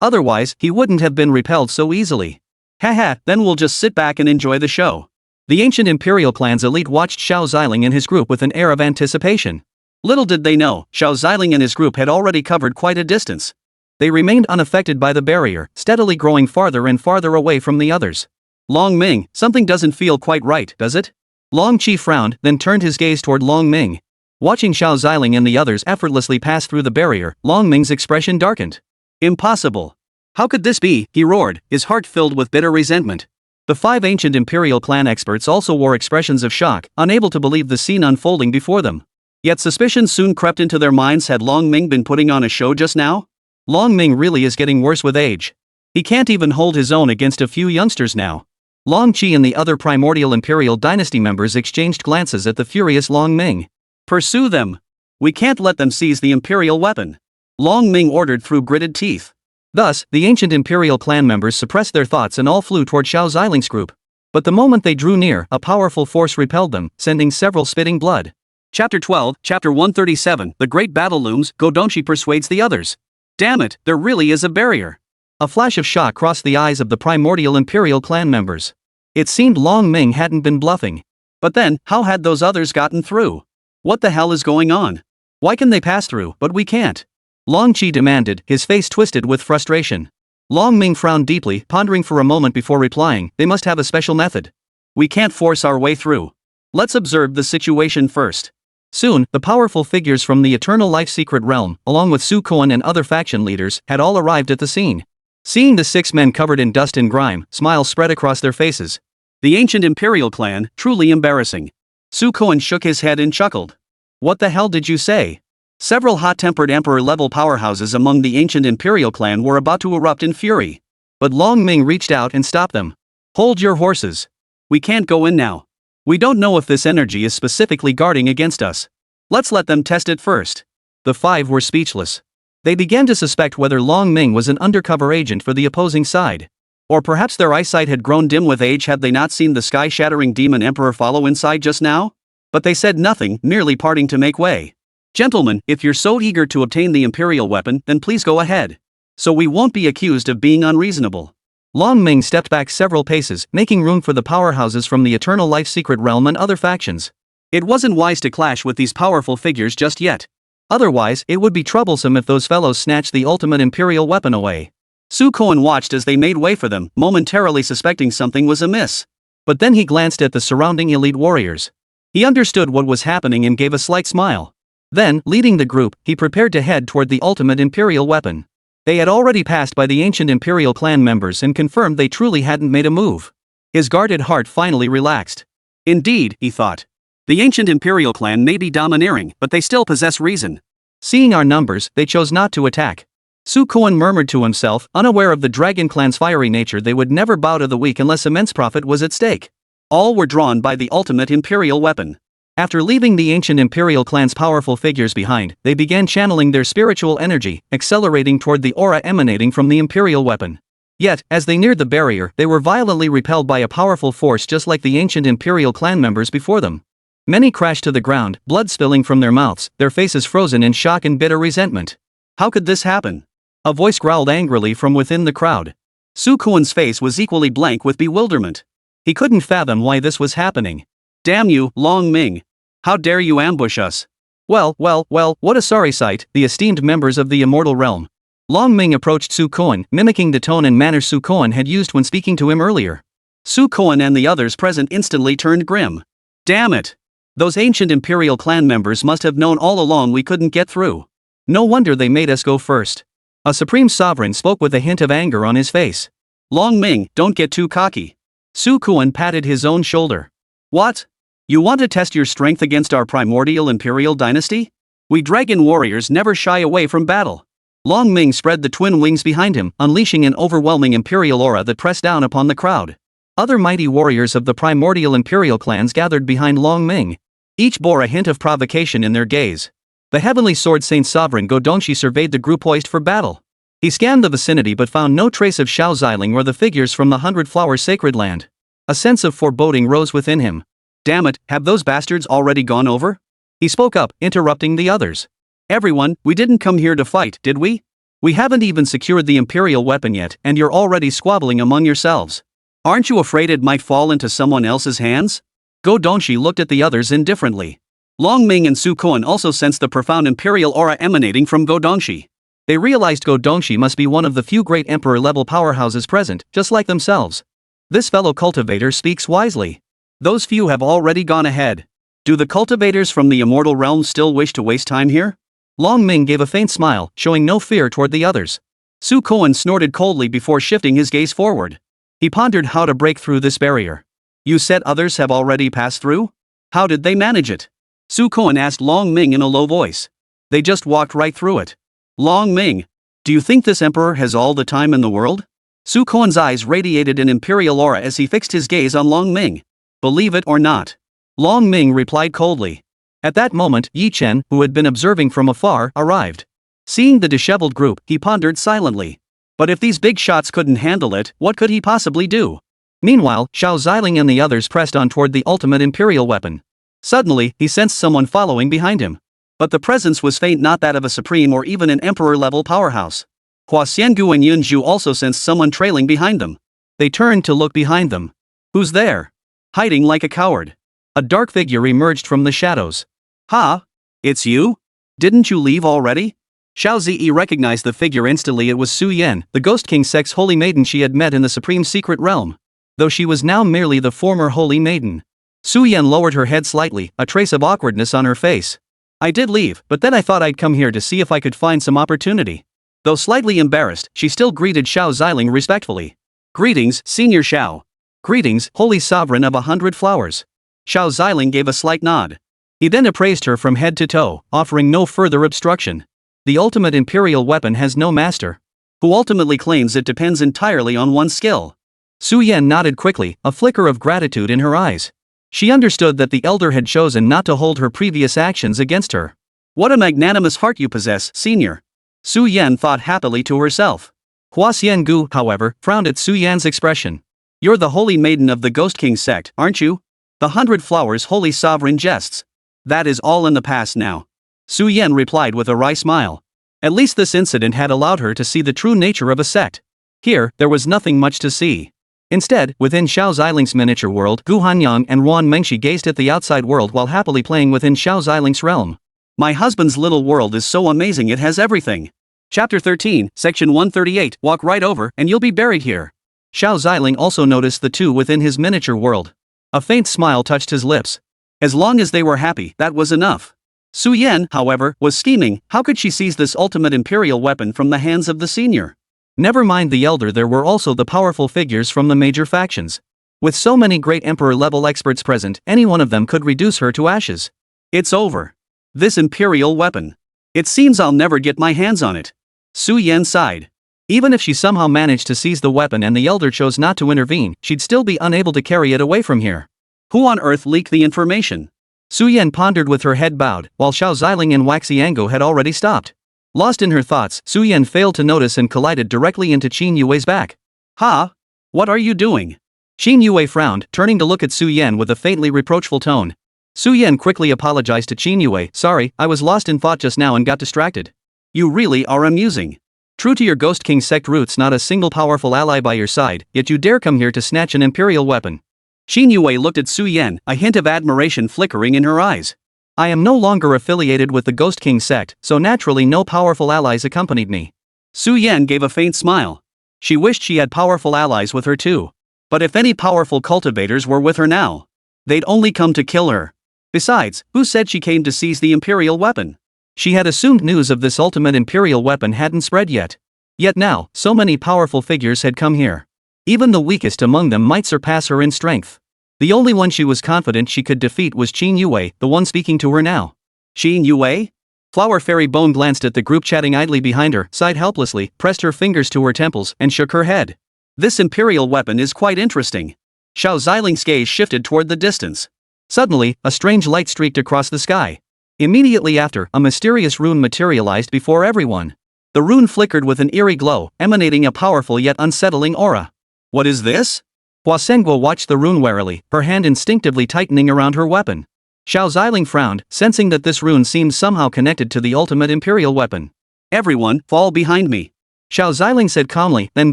Speaker 1: Otherwise, he wouldn't have been repelled so easily.
Speaker 2: Haha, then we'll just sit back and enjoy the show.
Speaker 1: The ancient imperial clan's elite watched Xiao Ziling and his group with an air of anticipation.
Speaker 2: Little did they know, Xiao Ziling and his group had already covered quite a distance.
Speaker 1: They remained unaffected by the barrier, steadily growing farther and farther away from the others.
Speaker 2: Long Ming, something doesn't feel quite right, does it?
Speaker 1: Long Qi frowned, then turned his gaze toward Long Ming. Watching Xiao Ziling and the others effortlessly pass through the barrier, Long Ming's expression darkened.
Speaker 2: Impossible. How could this be? He roared, his heart filled with bitter resentment.
Speaker 1: The 5 ancient imperial clan experts also wore expressions of shock, unable to believe the scene unfolding before them.
Speaker 2: Yet suspicion soon crept into their minds. Had Long Ming been putting on a show just now?
Speaker 1: Long Ming really is getting worse with age. He can't even hold his own against a few youngsters now. Long Qi and the other primordial imperial dynasty members exchanged glances at the furious Long Ming.
Speaker 2: Pursue them. We can't let them seize the imperial weapon. Long Ming ordered through gritted teeth.
Speaker 1: Thus, the ancient imperial clan members suppressed their thoughts and all flew toward Xiao Ziling's group. But the moment they drew near, a powerful force repelled them, sending several spitting blood.
Speaker 2: Chapter 12, Chapter 137, The Great Battle Looms, Godonshi persuades the others. Damn it, there really is a barrier.
Speaker 1: A flash of shock crossed the eyes of the primordial imperial clan members. It seemed Long Ming hadn't been bluffing.
Speaker 2: But then, how had those others gotten through? What the hell is going on?
Speaker 1: Why can they pass through, but we can't? Long Qi demanded, his face twisted with frustration. Long Ming frowned deeply, pondering for a moment before replying, they must have a special method.
Speaker 2: We can't force our way through. Let's observe the situation first.
Speaker 1: Soon, the powerful figures from the Eternal Life Secret Realm, along with Su Kuan and other faction leaders, had all arrived at the scene. Seeing the 6 men covered in dust and grime, smiles spread across their faces.
Speaker 2: The ancient imperial clan, truly embarrassing. Su Kuan shook his head and chuckled. What the hell did you say? Several hot-tempered emperor-level powerhouses among the ancient imperial clan were about to erupt in fury.
Speaker 1: But Long Ming reached out and stopped them. Hold your horses.
Speaker 2: We can't go in now. We don't know if this energy is specifically guarding against us. Let's let them test it first.
Speaker 1: The 5 were speechless. They began to suspect whether Long Ming was an undercover agent for the opposing side.
Speaker 2: Or perhaps their eyesight had grown dim with age. Had they not seen the sky-shattering demon emperor follow inside just now? But they said nothing, merely parting to make way. Gentlemen, if you're so eager to obtain the imperial weapon, then please go ahead. So we won't be accused of being unreasonable.
Speaker 1: Long Ming stepped back several paces, making room for the powerhouses from the Eternal Life Secret Realm and other factions.
Speaker 2: It wasn't wise to clash with these powerful figures just yet.
Speaker 1: Otherwise, it would be troublesome if those fellows snatched the ultimate imperial weapon away.
Speaker 2: Su Koan watched as they made way for them, momentarily suspecting something was amiss.
Speaker 1: But then he glanced at the surrounding elite warriors. He understood what was happening and gave a slight smile. Then, leading the group, he prepared to head toward the ultimate imperial weapon. They had already passed by the ancient imperial clan members and confirmed they truly hadn't made a move. His guarded heart finally relaxed.
Speaker 2: Indeed, he thought. The ancient imperial clan may be domineering, but they still possess reason.
Speaker 1: Seeing our numbers, they chose not to attack. Su Koan murmured to himself, unaware of the dragon clan's fiery nature. They would never bow to the weak unless immense profit was at stake.
Speaker 2: All were drawn by the ultimate imperial weapon.
Speaker 1: After leaving the ancient imperial clan's powerful figures behind, they began channeling their spiritual energy, accelerating toward the aura emanating from the imperial weapon. Yet, as they neared the barrier, they were violently repelled by a powerful force just like the ancient imperial clan members before them. Many crashed to the ground, blood spilling from their mouths, their faces frozen in shock and bitter resentment.
Speaker 2: How could this happen?
Speaker 1: A voice growled angrily from within the crowd.
Speaker 2: Su Koan's face was equally blank with bewilderment.
Speaker 1: He couldn't fathom why this was happening.
Speaker 2: Damn you, Long Ming. How dare you ambush us?
Speaker 1: Well, what a sorry sight, the esteemed members of the immortal realm. Long Ming approached Su Koan, mimicking the tone and manner Su Koan had used when speaking to him earlier.
Speaker 2: Su Koan and the others present instantly turned grim. Damn it! Those ancient imperial clan members must have known all along we couldn't get through.
Speaker 1: No wonder they made us go first. A supreme sovereign spoke with a hint of anger on his face.
Speaker 2: Long Ming, don't get too cocky.
Speaker 1: Su Koan patted his own shoulder.
Speaker 2: What? You want to test your strength against our primordial imperial dynasty? We dragon warriors never shy away from battle.
Speaker 1: Long Ming spread the twin wings behind him, unleashing an overwhelming imperial aura that pressed down upon the crowd. Other mighty warriors of the primordial imperial clans gathered behind Long Ming. Each bore a hint of provocation in their gaze. The heavenly sword saint sovereign Godongshi surveyed the group poised for battle. He scanned the vicinity but found no trace of Xiao Ziling or the figures from the 100-flower sacred land. A sense of foreboding rose within him.
Speaker 2: Damn it, have those bastards already gone over?
Speaker 1: He spoke up, interrupting the others.
Speaker 2: Everyone, we didn't come here to fight, did we?
Speaker 1: We haven't even secured the imperial weapon yet, and you're already squabbling among yourselves.
Speaker 2: Aren't you afraid it might fall into someone else's hands?
Speaker 1: Godongshi looked at the others indifferently.
Speaker 2: Long Ming and Su Koan also sensed the profound imperial aura emanating from Godongshi.
Speaker 1: They realized Godongshi must be one of the few great emperor-level powerhouses present, just like themselves. This fellow cultivator speaks wisely.
Speaker 2: Those few have already gone ahead. Do the cultivators from the immortal realm still wish to waste time here?
Speaker 1: Long Ming gave a faint smile, showing no fear toward the others.
Speaker 2: Su Koan snorted coldly before shifting his gaze forward. He pondered how to break through this barrier. You said others have already passed through? How did they manage it? Su Koan asked Long Ming in a low voice.
Speaker 1: They just walked right through it.
Speaker 2: Long Ming, do you think this emperor has all the time in the world? Su Koan's eyes radiated an imperial aura as he fixed his gaze on Long Ming. Believe it or not.
Speaker 1: Long Ming replied coldly. At that moment, Yi Chen, who had been observing from afar, arrived. Seeing the disheveled group, he pondered silently. But if these big shots couldn't handle it, what could he possibly do? Meanwhile, Xiao Ziling and the others pressed on toward the ultimate imperial weapon. Suddenly, he sensed someone following behind him. But the presence was faint, not that of a supreme or even an emperor-level powerhouse. Hua Xiangu and Yun Zhu also sensed someone trailing behind them. They turned to look behind them. Who's there? Hiding like a coward. A dark figure emerged from the shadows.
Speaker 2: Ha! It's you? Didn't you leave already? Xiao Ziyi recognized the figure instantly.
Speaker 1: It was Su Yan, the Ghost King Sect's holy maiden she had met in the supreme secret realm. Though she was now merely the former holy maiden. Su Yan lowered her head slightly, a trace of awkwardness on her face. I did leave, but then I thought I'd come here to see if I could find some opportunity. Though slightly embarrassed, she still greeted Xiao Ziling respectfully.
Speaker 2: Greetings, Senior Xiao.
Speaker 1: Greetings, Holy Sovereign of 100 Flowers.
Speaker 2: Xiao Ziling gave a slight nod.
Speaker 1: He then appraised her from head to toe, offering no further obstruction. The ultimate imperial weapon has no master.
Speaker 2: Who ultimately claims it depends entirely on one's skill.
Speaker 1: Su Yan nodded quickly, a flicker of gratitude in her eyes. She understood that the elder had chosen not to hold her previous actions against her.
Speaker 2: What a magnanimous heart you possess, Senior. Su Yan thought happily to herself.
Speaker 1: Hua Xiangu, however, frowned at Su Yan's expression.
Speaker 2: You're the holy maiden of the Ghost King Sect, aren't you? The 100 Flowers holy sovereign jests. That is all in the past now.
Speaker 1: Su Yan replied with a wry smile. At least this incident had allowed her to see the true nature of a sect. Here, there was nothing much to see. Instead, within Xiao Ziling's miniature world, Gu Hanyang and Wan Mengshi gazed at the outside world while happily playing within Xiao Ziling's realm.
Speaker 2: My husband's little world is so amazing, it has everything. Chapter 13, Section 138, walk right over and you'll be buried here. Xiao Ziling also noticed the two within his miniature world. A faint smile touched his lips. As long as they were happy, that was enough. Su Yan, however, was scheming. How could she seize this ultimate imperial weapon from the hands of the senior? Never mind the elder, there were also the powerful figures from the major factions. With so many great emperor-level experts present, any one of them could reduce her to ashes. It's over. This imperial weapon. It seems I'll never get my hands on it. Su Yan sighed. Even if she somehow managed to seize the weapon and the elder chose not to intervene, she'd still be unable to carry it away from here. Who on earth leaked the information? Su Yan pondered with her head bowed, while Xiao Ziling and Waxy Ango had already stopped. Lost in her thoughts, Su Yan failed to notice and collided directly into Qin Yue's back. Ha! What are you doing? Qin Yue frowned, turning to look at Su Yan with a faintly reproachful tone. Su Yan quickly apologized to Qin Yue. Sorry, I was lost in thought just now and got distracted. You really are amusing. True to your Ghost King sect roots, not a single powerful ally by your side, yet you dare come here to snatch an imperial weapon. Qin Yue looked at Su Yan, a hint of admiration flickering in her eyes. I am no longer affiliated with the Ghost King sect, so naturally no powerful allies accompanied me. Su Yan gave a faint smile. She wished she had powerful allies with her too. But if any powerful cultivators were with her now, they'd only come to kill her. Besides, who said she came to seize the imperial weapon? She had assumed news of this ultimate imperial weapon hadn't spread yet. Yet now, so many powerful figures had come here. Even the weakest among them might surpass her in strength. The only one she was confident she could defeat was Qin Yue, the one speaking to her now. Qin Yue? Flower Fairy Bone glanced at the group chatting idly behind her, sighed helplessly, pressed her fingers to her temples, and shook her head. This imperial weapon is quite interesting. Xiao Ziling's gaze shifted toward the distance. Suddenly, a strange light streaked across the sky. Immediately after, a mysterious rune materialized before everyone. The rune flickered with an eerie glow, emanating a powerful yet unsettling aura. What is this? Hua Sengguo watched the rune warily, her hand instinctively tightening around her weapon. Xiao Ziling frowned, sensing that this rune seemed somehow connected to the ultimate imperial weapon. Everyone, fall behind me. Xiao Ziling said calmly, then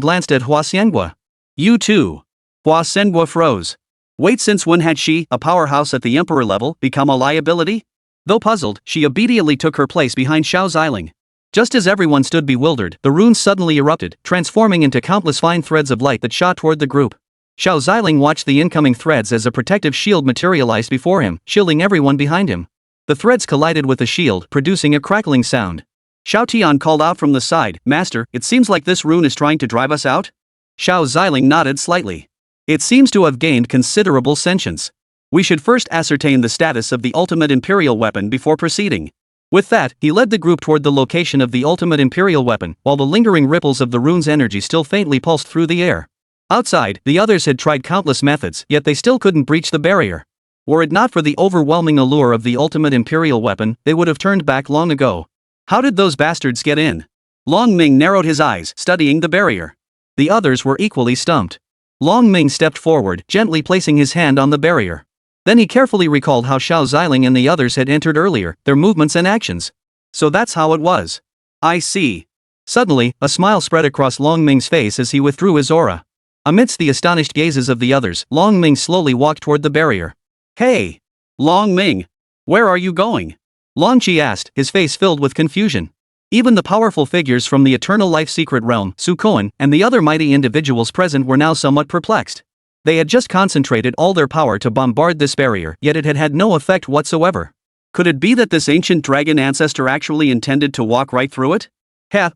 Speaker 2: glanced at Hua Sengguo. You too. Hua Sengguo froze. Wait, since when had she, a powerhouse at the emperor level, become a liability? Though puzzled, she obediently took her place behind Xiao Ziling. Just as everyone stood bewildered, the runes suddenly erupted, transforming into countless fine threads of light that shot toward the group. Xiao Ziling watched the incoming threads as a protective shield materialized before him, shielding everyone behind him. The threads collided with the shield, producing a crackling sound. Xiao Tian called out from the side, Master, it seems like this rune is trying to drive us out? Xiao Ziling nodded slightly. It seems to have gained considerable sentience. We should first ascertain the status of the ultimate imperial weapon before proceeding. With that, he led the group toward the location of the ultimate imperial weapon, while the lingering ripples of the rune's energy still faintly pulsed through the air. Outside, the others had tried countless methods, yet they still couldn't breach the barrier. Were it not for the overwhelming allure of the ultimate imperial weapon, they would have turned back long ago. How did those bastards get in? Long Ming narrowed his eyes, studying the barrier. The others were equally stumped. Long Ming stepped forward, gently placing his hand on the barrier. Then he carefully recalled how Xiao Ziling and the others had entered earlier, their movements and actions. So that's how it was. I see. Suddenly, a smile spread across Long Ming's face as he withdrew his aura. Amidst the astonished gazes of the others, Long Ming slowly walked toward the barrier. Hey! Long Ming! Where are you going? Long Qi asked, his face filled with confusion. Even the powerful figures from the Eternal Life Secret Realm, Su Koan, and the other mighty individuals present were now somewhat perplexed. They had just concentrated all their power to bombard this barrier, yet it had had no effect whatsoever. Could it be that this ancient dragon ancestor actually intended to walk right through it?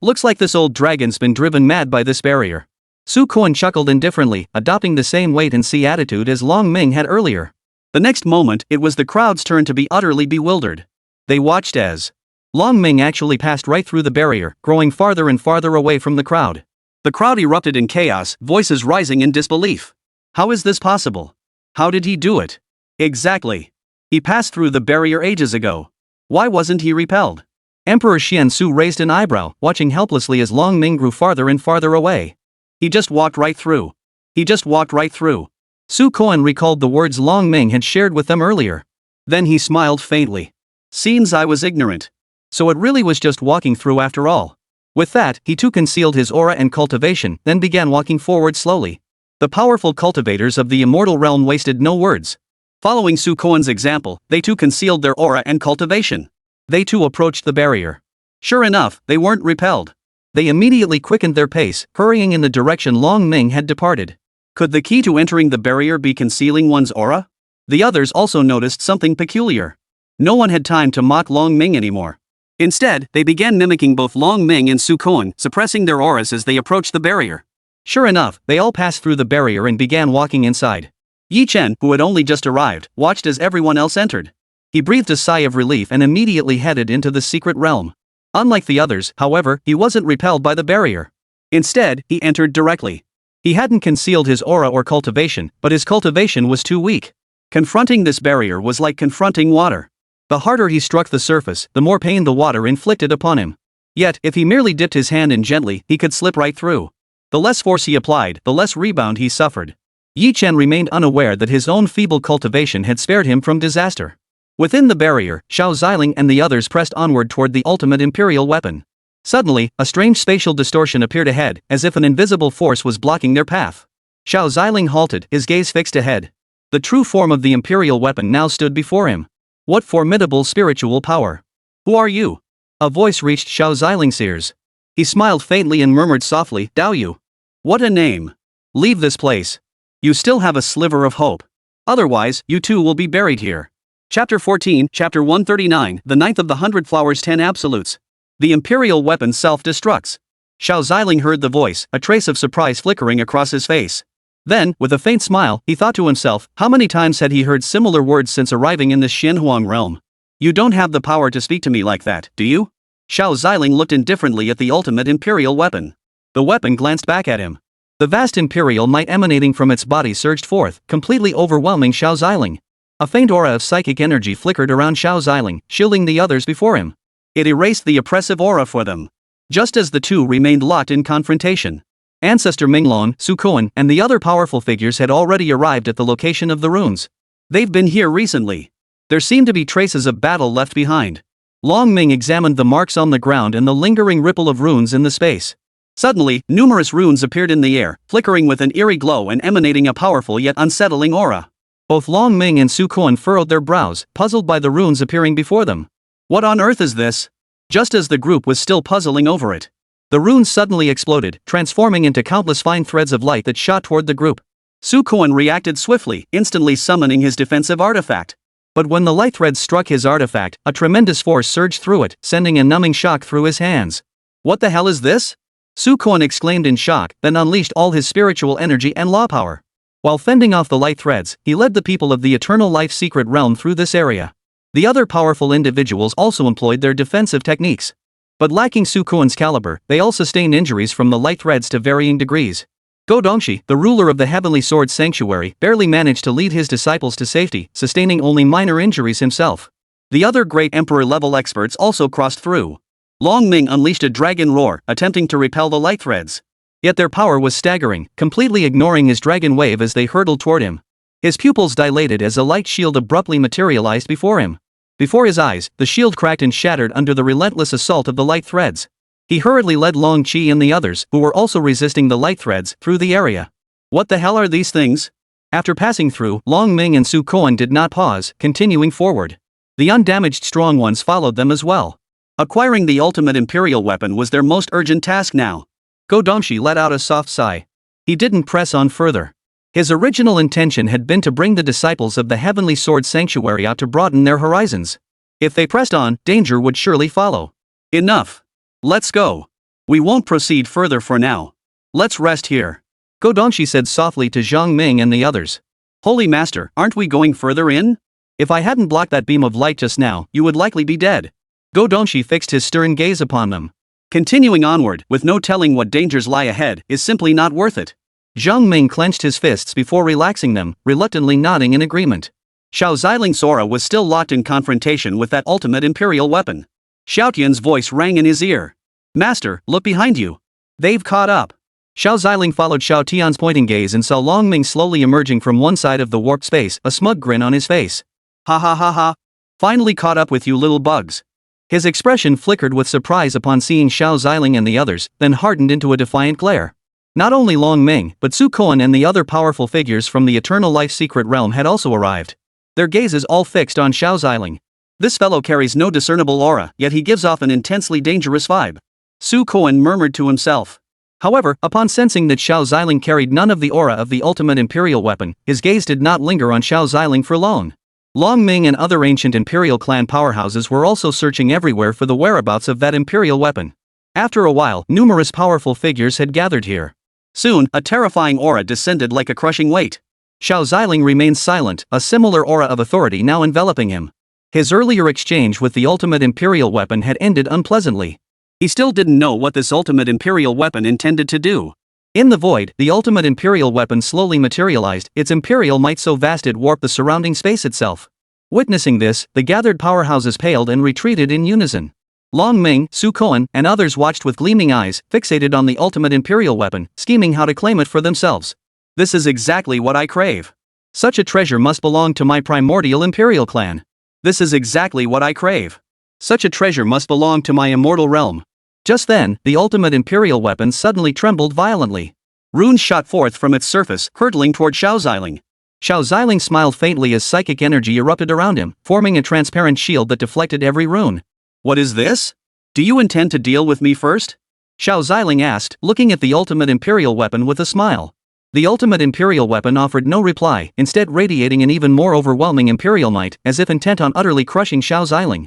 Speaker 2: Looks like this old dragon's been driven mad by this barrier. Su Koan chuckled indifferently, adopting the same wait-and-see attitude as Long Ming had earlier. The next moment, it was the crowd's turn to be utterly bewildered. They watched as Long Ming actually passed right through the barrier, growing farther and farther away from the crowd. The crowd erupted in chaos, voices rising in disbelief. How is this possible? How did he do it? Exactly. He passed through the barrier ages ago. Why wasn't he repelled? Emperor Xiansu raised an eyebrow, watching helplessly as Long Ming grew farther and farther away. He just walked right through. He just walked right through. Su Koan recalled the words Long Ming had shared with them earlier. Then he smiled faintly. Seems I was ignorant. So it really was just walking through after all. With that, he too concealed his aura and cultivation, then began walking forward slowly. The powerful cultivators of the immortal realm wasted no words. Following Su Koan's example, they too concealed their aura and cultivation. They too approached the barrier. Sure enough, they weren't repelled.
Speaker 1: They immediately quickened their pace, hurrying in the direction Long Ming had departed.
Speaker 2: Could the key to entering the barrier be concealing one's aura? The others also noticed something peculiar. No one had time to mock Long Ming anymore. Instead, they began mimicking both Long Ming and Su Kuan, suppressing their auras as they approached the barrier.
Speaker 1: Sure enough, they all passed through the barrier and began walking inside.
Speaker 2: Yi Chen, who had only just arrived, watched as everyone else entered.
Speaker 1: He breathed a sigh of relief and immediately headed into the secret realm. Unlike the others, however, he wasn't repelled by the barrier. Instead, he entered directly. He hadn't concealed his aura or cultivation, but his cultivation was too weak. Confronting this barrier was like confronting water. The harder he struck the surface, the more pain the water inflicted upon him. Yet, if he merely dipped his hand in gently, he could slip right through. The less force he applied, the less rebound he suffered. Yi Chen remained unaware that his own feeble cultivation had spared him from disaster. Within the barrier, Xiao Ziling and the others pressed onward toward the ultimate imperial weapon. Suddenly, a strange spatial distortion appeared ahead, as if an invisible force was blocking their path. Xiao Ziling halted, his gaze fixed ahead. The true form of the imperial weapon now stood before him. What formidable spiritual power! Who are you? A voice reached Xiao Ziling's ears. He smiled faintly and murmured softly, Dao Yu. What a name! Leave this place. You still have a sliver of hope. Otherwise, you too will be buried here. Chapter 14, Chapter 139, The Ninth of the 100 Flowers 10 Absolutes. The imperial weapon self-destructs. Xiao Ziling heard the voice, a trace of surprise flickering across his face. Then, with a faint smile, he thought to himself, how many times had he heard similar words since arriving in this Xianhuang realm? You don't have the power to speak to me like that, do you? Xiao Ziling looked indifferently at the ultimate imperial weapon. The weapon glanced back at him. The vast imperial might emanating from its body surged forth, completely overwhelming Xiao Ziling. A faint aura of psychic energy flickered around Xiao Ziling, shielding the others before him. It erased the oppressive aura for them. Just as the two remained locked in confrontation. Ancestor Minglong, Su Kuan, and the other powerful figures had already arrived at the location of the runes. They've been here recently. There seemed to be traces of battle left behind. Long Ming examined the marks on the ground and the lingering ripple of runes in the space. Suddenly, numerous runes appeared in the air, flickering with an eerie glow and emanating a powerful yet unsettling aura. Both Long Ming and Su Kuan furrowed their brows, puzzled by the runes appearing before them. What on earth is this? Just as the group was still puzzling over it, the runes suddenly exploded, transforming into countless fine threads of light that shot toward the group. Su Kuan reacted swiftly, instantly summoning his defensive artifact. But when the light threads struck his artifact, a tremendous force surged through it, sending a numbing shock through his hands. What the hell is this? Su Kuan exclaimed in shock, then unleashed all his spiritual energy and law power. While fending off the light threads, he led the people of the Eternal Life Secret Realm through this area. The other powerful individuals also employed their defensive techniques. But lacking Su Kuan's caliber, they all sustained injuries from the light threads to varying degrees. Go Dongxi, the ruler of the Heavenly Sword Sanctuary, barely managed to lead his disciples to safety, sustaining only minor injuries himself. The other great emperor-level experts also crossed through. Long Ming unleashed a dragon roar, attempting to repel the light threads. Yet their power was staggering, completely ignoring his dragon wave as they hurtled toward him. His pupils dilated as a light shield abruptly materialized before him. Before his eyes, the shield cracked and shattered under the relentless assault of the light threads. He hurriedly led Long Qi and the others, who were also resisting the light threads, through the area. What the hell are these things? After passing through, Long Ming and Su Kuan did not pause, continuing forward. The undamaged strong ones followed them as well. Acquiring the ultimate imperial weapon was their most urgent task now. Go Dongxi let out a soft sigh. He didn't press on further. His original intention had been to bring the disciples of the Heavenly Sword Sanctuary out to broaden their horizons. If they pressed on, danger would surely follow. Enough. Let's go. We won't proceed further for now. Let's rest here. Go Dongxi said softly to Zhang Ming and the others. Holy Master, aren't we going further in? If I hadn't blocked that beam of light just now, you would likely be dead. Go Dongxi fixed his stern gaze upon them. Continuing onward, with no telling what dangers lie ahead, is simply not worth it. Zhang Ming clenched his fists before relaxing them, reluctantly nodding in agreement. Xiao Ziling's aura was still locked in confrontation with that ultimate imperial weapon. Xiaotian's voice rang in his ear. Master, look behind you. They've caught up. Xiao Ziling followed Xiaotian's pointing gaze and saw Long Ming slowly emerging from one side of the warped space, a smug grin on his face. Ha ha ha ha. Finally caught up with you little bugs. His expression flickered with surprise upon seeing Xiao Ziling and the others, then hardened into a defiant glare. Not only Long Ming, but Su Kuan and the other powerful figures from the Eternal Life Secret Realm had also arrived. Their gazes all fixed on Xiao Ziling. This fellow carries no discernible aura, yet he gives off an intensely dangerous vibe.
Speaker 2: Su Koan murmured to himself. However, upon sensing that Xiao Ziling carried none of the aura of the ultimate imperial weapon, his gaze did not linger on Xiao Ziling for long. Long Ming and other ancient imperial clan powerhouses were also searching everywhere for the whereabouts of that imperial weapon. After a while, numerous powerful figures had gathered here. Soon, a terrifying aura descended like a crushing weight. Xiao Ziling remained silent, a similar aura of authority now enveloping him. His earlier exchange with the ultimate imperial weapon had ended unpleasantly. He still didn't know what this ultimate imperial weapon intended to do. In the void, the ultimate imperial weapon slowly materialized, its imperial might so vast it warped the surrounding space itself. Witnessing this, the gathered powerhouses paled and retreated in unison. Long Ming, Su Koan, and others watched with gleaming eyes, fixated on the ultimate imperial weapon, scheming how to claim it for themselves. This is exactly what I crave. Such a treasure must belong to my primordial imperial clan. This is exactly what I crave. Such a treasure must belong to my immortal realm. Just then, the ultimate imperial weapon suddenly trembled violently. Runes shot forth from its surface, hurtling toward Xiao Ziling. Xiao Ziling smiled faintly as psychic energy erupted around him, forming a transparent shield that deflected every rune. What is this? Do you intend to deal with me first? Xiao Ziling asked, looking at the ultimate imperial weapon with a smile. The ultimate imperial weapon offered no reply, instead radiating an even more overwhelming imperial might, as if intent on utterly crushing Xiao Ziling.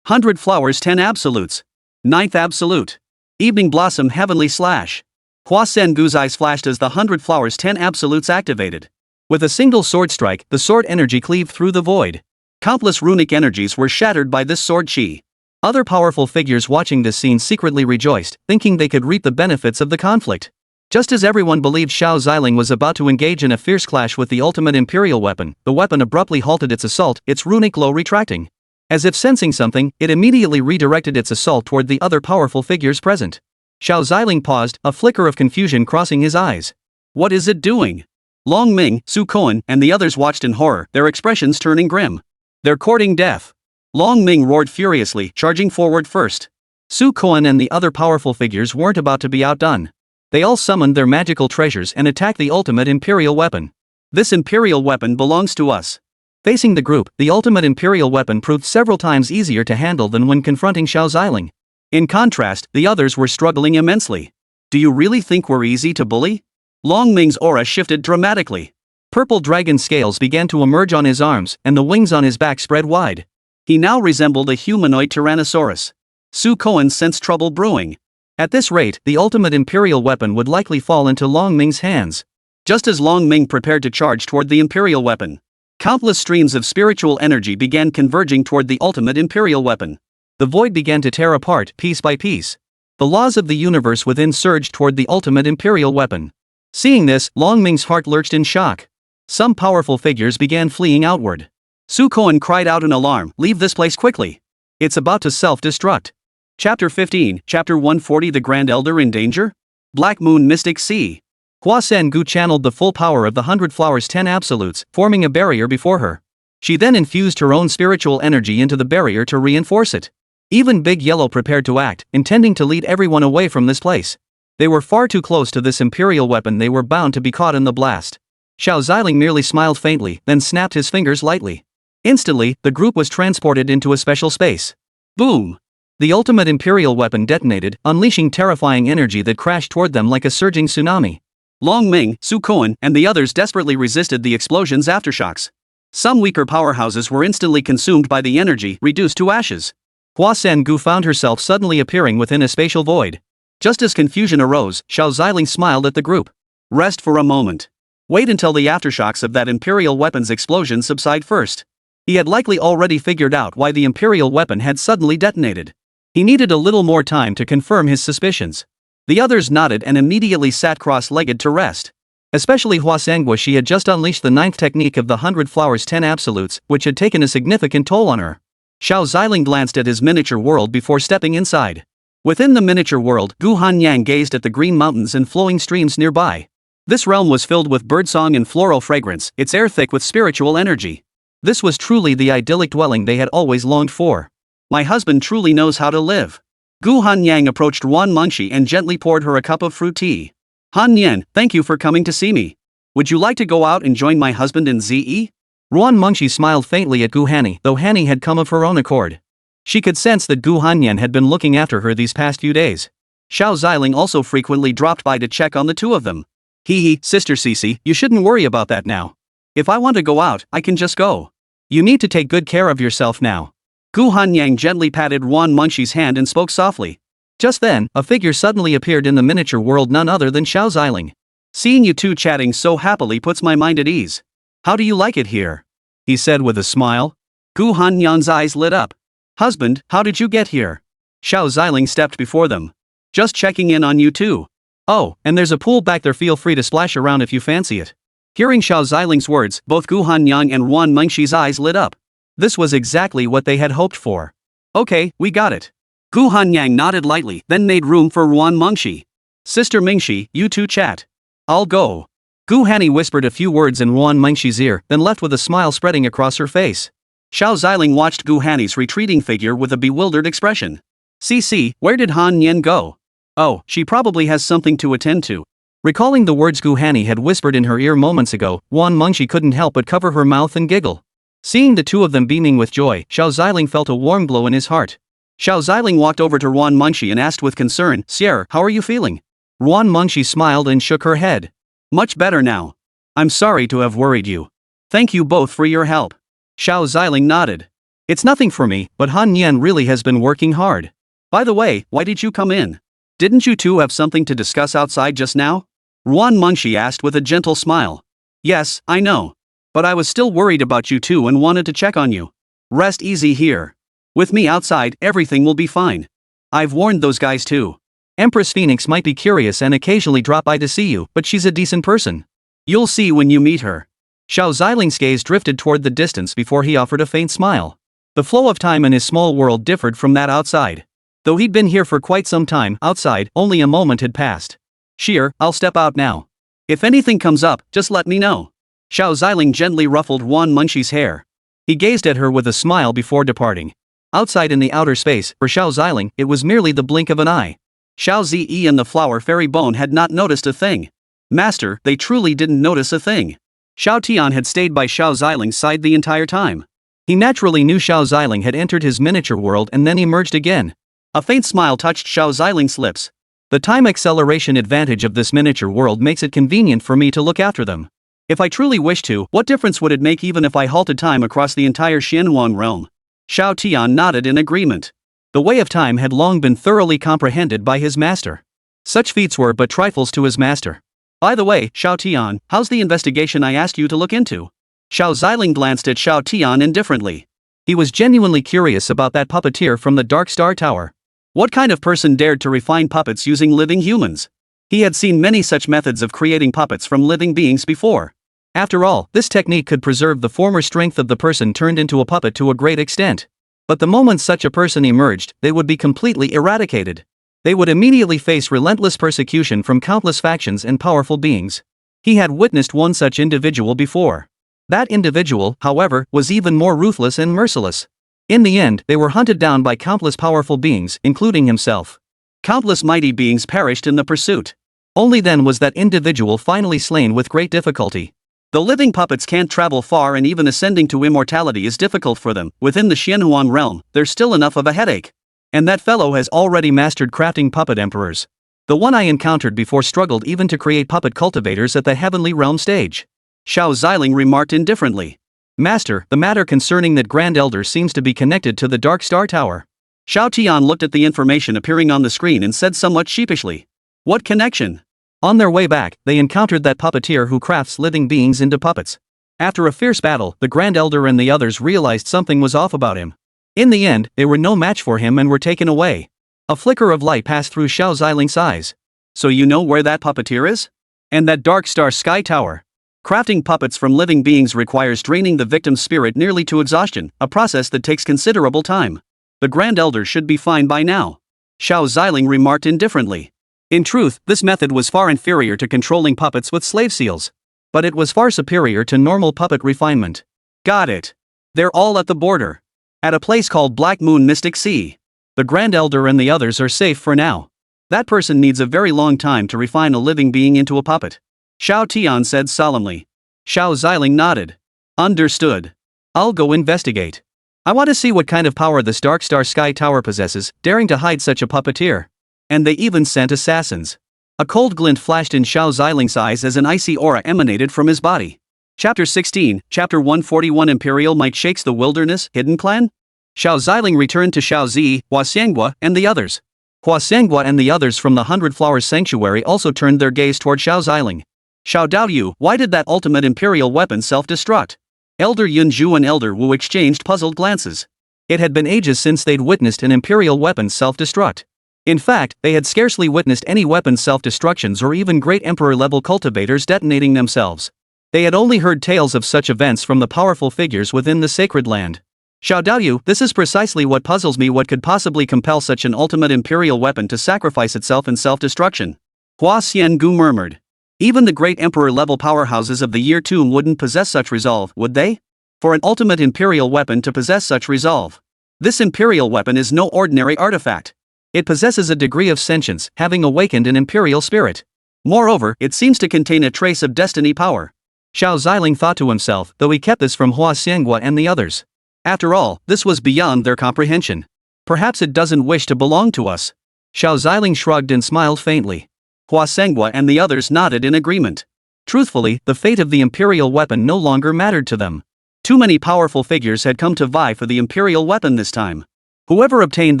Speaker 2: 100 flowers 10 absolutes. 9th absolute. Evening Blossom Heavenly Slash. Hua Sen Gu's eyes flashed as the 100 flowers 10 absolutes activated. With a single sword strike, the sword energy cleaved through the void. Countless runic energies were shattered by this sword chi. Other powerful figures watching this scene secretly rejoiced, thinking they could reap the benefits of the conflict. Just as everyone believed Xiao Ziling was about to engage in a fierce clash with the ultimate imperial weapon, the weapon abruptly halted its assault, its runic glow retracting. As if sensing something, it immediately redirected its assault toward the other powerful figures present. Xiao Ziling paused, a flicker of confusion crossing his eyes. What is it doing? Long Ming, Su Koan, and the others watched in horror, their expressions turning grim. They're courting death. Long Ming roared furiously, charging forward first. Su Koan and the other powerful figures weren't about to be outdone. They all summoned their magical treasures and attacked the ultimate imperial weapon. This imperial weapon belongs to us. Facing the group, the ultimate imperial weapon proved several times easier to handle than when confronting Xiao Ziling. In contrast, the others were struggling immensely. Do you really think we're easy to bully? Long Ming's aura shifted dramatically. Purple dragon scales began to emerge on his arms, and the wings on his back spread wide. He now resembled a humanoid tyrannosaurus. Su Koan sensed trouble brewing. At this rate, the ultimate imperial weapon would likely fall into Long Ming's hands. Just as Long Ming prepared to charge toward the imperial weapon, countless streams of spiritual energy began converging toward the ultimate imperial weapon. The void began to tear apart, piece by piece. The laws of the universe within surged toward the ultimate imperial weapon. Seeing this, Long Ming's heart lurched in shock. Some powerful figures began fleeing outward. Su Koan cried out in alarm, "Leave this place quickly. It's about to self-destruct." Chapter 15, Chapter 140 The Grand Elder in Danger? Black Moon Mystic Sea. Hua Sen Gu channeled the full power of the 100 Flowers 10 Absolutes, forming a barrier before her. She then infused her own spiritual energy into the barrier to reinforce it. Even Big Yellow prepared to act, intending to lead everyone away from this place. They were far too close to this imperial weapon, they were bound to be caught in the blast. Xiao Ziling merely smiled faintly, then snapped his fingers lightly. Instantly, the group was transported into a special space. Boom! The ultimate imperial weapon detonated, unleashing terrifying energy that crashed toward them like a surging tsunami. Long Ming, Su Koan, and the others desperately resisted the explosion's aftershocks. Some weaker powerhouses were instantly consumed by the energy, reduced to ashes. Hua Sen Gu found herself suddenly appearing within a spatial void. Just as confusion arose, Xiao Ziling smiled at the group. Rest for a moment. Wait until the aftershocks of that imperial weapon's explosion subside first. He had likely already figured out why the imperial weapon had suddenly detonated. He needed a little more time to confirm his suspicions. The others nodded and immediately sat cross-legged to rest. Especially Hua Sengwa, she had just unleashed the 9th technique of the 100 Flowers 10 Absolutes, which had taken a significant toll on her. Xiao Ziling glanced at his miniature world before stepping inside. Within the miniature world, Gu Hanyang gazed at the green mountains and flowing streams nearby. This realm was filled with birdsong and floral fragrance, its air thick with spiritual energy. This was truly the idyllic dwelling they had always longed for. My husband truly knows how to live. Gu Hanyang approached Ruan Mengshi and gently poured her a cup of fruit tea. Han Nian, thank you for coming to see me. Would you like to go out and join my husband in Ze? Ruan Mengshi smiled faintly at Gu Hanni, though Hanni had come of her own accord. She could sense that Gu Hanyan had been looking after her these past few days. Xiao Ziling also frequently dropped by to check on the two of them. Hee, Sister Cece, you shouldn't worry about that now. If I want to go out, I can just go. You need to take good care of yourself now. Gu Hanyang gently patted Wan Mengxi's hand and spoke softly. Just then, a figure suddenly appeared in the miniature world, none other than Xiao Ziling. Seeing you two chatting so happily puts my mind at ease. How do you like it here? He said with a smile. Gu Hanyang's eyes lit up. Husband, how did you get here? Xiao Ziling stepped before them. Just checking in on you two. Oh, and there's a pool back there, feel free to splash around if you fancy it. Hearing Xiao Ziling's words, both Gu Hanyang and Wan Mengxi's eyes lit up. This was exactly what they had hoped for. Okay, we got it. Gu Hanyang nodded lightly, then made room for Wan Mengxi. Sister Mengxi, you two chat. I'll go. Gu Hani whispered a few words in Wan Mengxi's ear, then left with a smile spreading across her face. Xiao Ziling watched Gu Hani's retreating figure with a bewildered expression. CC, where did Han Yen go? Oh, she probably has something to attend to. Recalling the words Gu Hani had whispered in her ear moments ago, Wan Mengxi couldn't help but cover her mouth and giggle. Seeing the two of them beaming with joy, Xiao Ziling felt a warm glow in his heart. Xiao Ziling walked over to Wan Mengxi and asked with concern, Sierra, how are you feeling? Wan Mengxi smiled and shook her head. Much better now. I'm sorry to have worried you. Thank you both for your help. Xiao Ziling nodded. It's nothing for me, but Han Yen really has been working hard. By the way, why did you come in? Didn't you two have something to discuss outside just now? Wan Mengxi asked with a gentle smile. Yes, I know. But I was still worried about you two and wanted to check on you. Rest easy here. With me outside, everything will be fine. I've warned those guys too. Empress Phoenix might be curious and occasionally drop by to see you, but she's a decent person. You'll see when you meet her. Xiao Ziling's gaze drifted toward the distance before he offered a faint smile. The flow of time in his small world differed from that outside. Though he'd been here for quite some time, outside, only a moment had passed. Sheer, I'll step out now. If anything comes up, just let me know. Xiao Ziling gently ruffled Wan Mengxi's hair. He gazed at her with a smile before departing. Outside in the outer space, for Xiao Ziling, it was merely the blink of an eye. Xiao Zi and the flower fairy Bone had not noticed a thing. Master, they truly didn't notice a thing. Xiao Tian had stayed by Xiao Ziling's side the entire time. He naturally knew Xiao Ziling had entered his miniature world and then emerged again. A faint smile touched Xiao Ziling's lips. The time acceleration advantage of this miniature world makes it convenient for me to look after them. If I truly wish to, what difference would it make even if I halted time across the entire Xianhuang realm? Xiao Tian nodded in agreement. The way of time had long been thoroughly comprehended by his master. Such feats were but trifles to his master. By the way, Xiao Tian, how's the investigation I asked you to look into? Xiao Ziling glanced at Xiao Tian indifferently. He was genuinely curious about that puppeteer from the Dark Star Tower. What kind of person dared to refine puppets using living humans? He had seen many such methods of creating puppets from living beings before. After all, this technique could preserve the former strength of the person turned into a puppet to a great extent. But the moment such a person emerged, they would be completely eradicated. They would immediately face relentless persecution from countless factions and powerful beings. He had witnessed one such individual before. That individual, however, was even more ruthless and merciless. In the end, they were hunted down by countless powerful beings, including himself. Countless mighty beings perished in the pursuit. Only then was that individual finally slain with great difficulty. The living puppets can't travel far, and even ascending to immortality is difficult for them. Within the Xianhuang realm, there's still enough of a headache. And that fellow has already mastered crafting puppet emperors. The one I encountered before struggled even to create puppet cultivators at the heavenly realm stage. Xiao Ziling remarked indifferently. Master, the matter concerning that Grand Elder seems to be connected to the Dark Star Tower. Xiao Tian looked at the information appearing on the screen and said somewhat sheepishly. What connection? On their way back, they encountered that puppeteer who crafts living beings into puppets. After a fierce battle, the Grand Elder and the others realized something was off about him. In the end, they were no match for him and were taken away. A flicker of light passed through Xiao Ziling's eyes. So you know where that puppeteer is? And that Dark Star Sky Tower? Crafting puppets from living beings requires draining the victim's spirit nearly to exhaustion, a process that takes considerable time. The Grand Elder should be fine by now. Xiao Ziling remarked indifferently. In truth, this method was far inferior to controlling puppets with slave seals. But it was far superior to normal puppet refinement. Got it. They're all at the border. At a place called Black Moon Mystic Sea. The Grand Elder and the others are safe for now. That person needs a very long time to refine a living being into a puppet. Xiao Tian said solemnly. Xiao Ziling nodded. Understood. I'll go investigate. I want to see what kind of power this Dark Star Sky Tower possesses, daring to hide such a puppeteer. And they even sent assassins. A cold glint flashed in Xiao Ziling's eyes as an icy aura emanated from his body. Chapter 16, Chapter 141 Imperial Might Shakes the Wilderness, Hidden Plan? Xiao Ziling returned to Xiao Zi, Hua Xiangua, and the others. Hua Xiangua and the others from the Hundred Flowers Sanctuary also turned their gaze toward Xiao Ziling. Xiao Daoyu, why did that ultimate imperial weapon self-destruct? Elder Yunju and Elder Wu exchanged puzzled glances. It had been ages since they'd witnessed an imperial weapon self-destruct. In fact, they had scarcely witnessed any weapon self-destructions or even great emperor-level cultivators detonating themselves. They had only heard tales of such events from the powerful figures within the sacred land. Xiao Daoyu, this is precisely what puzzles me. What could possibly compel such an ultimate imperial weapon to sacrifice itself in self-destruction? Hua Xiangu murmured. Even the great emperor-level powerhouses of the Year Tomb wouldn't possess such resolve, would they? For an ultimate imperial weapon to possess such resolve. This imperial weapon is no ordinary artifact. It possesses a degree of sentience, having awakened an imperial spirit. Moreover, it seems to contain a trace of destiny power. Xiao Ziling thought to himself, though he kept this from Hua Xiangua and the others. After all, this was beyond their comprehension. Perhaps it doesn't wish to belong to us. Xiao Ziling shrugged and smiled faintly. Hua Xiangua and the others nodded in agreement. Truthfully, the fate of the imperial weapon no longer mattered to them. Too many powerful figures had come to vie for the imperial weapon this time. Whoever obtained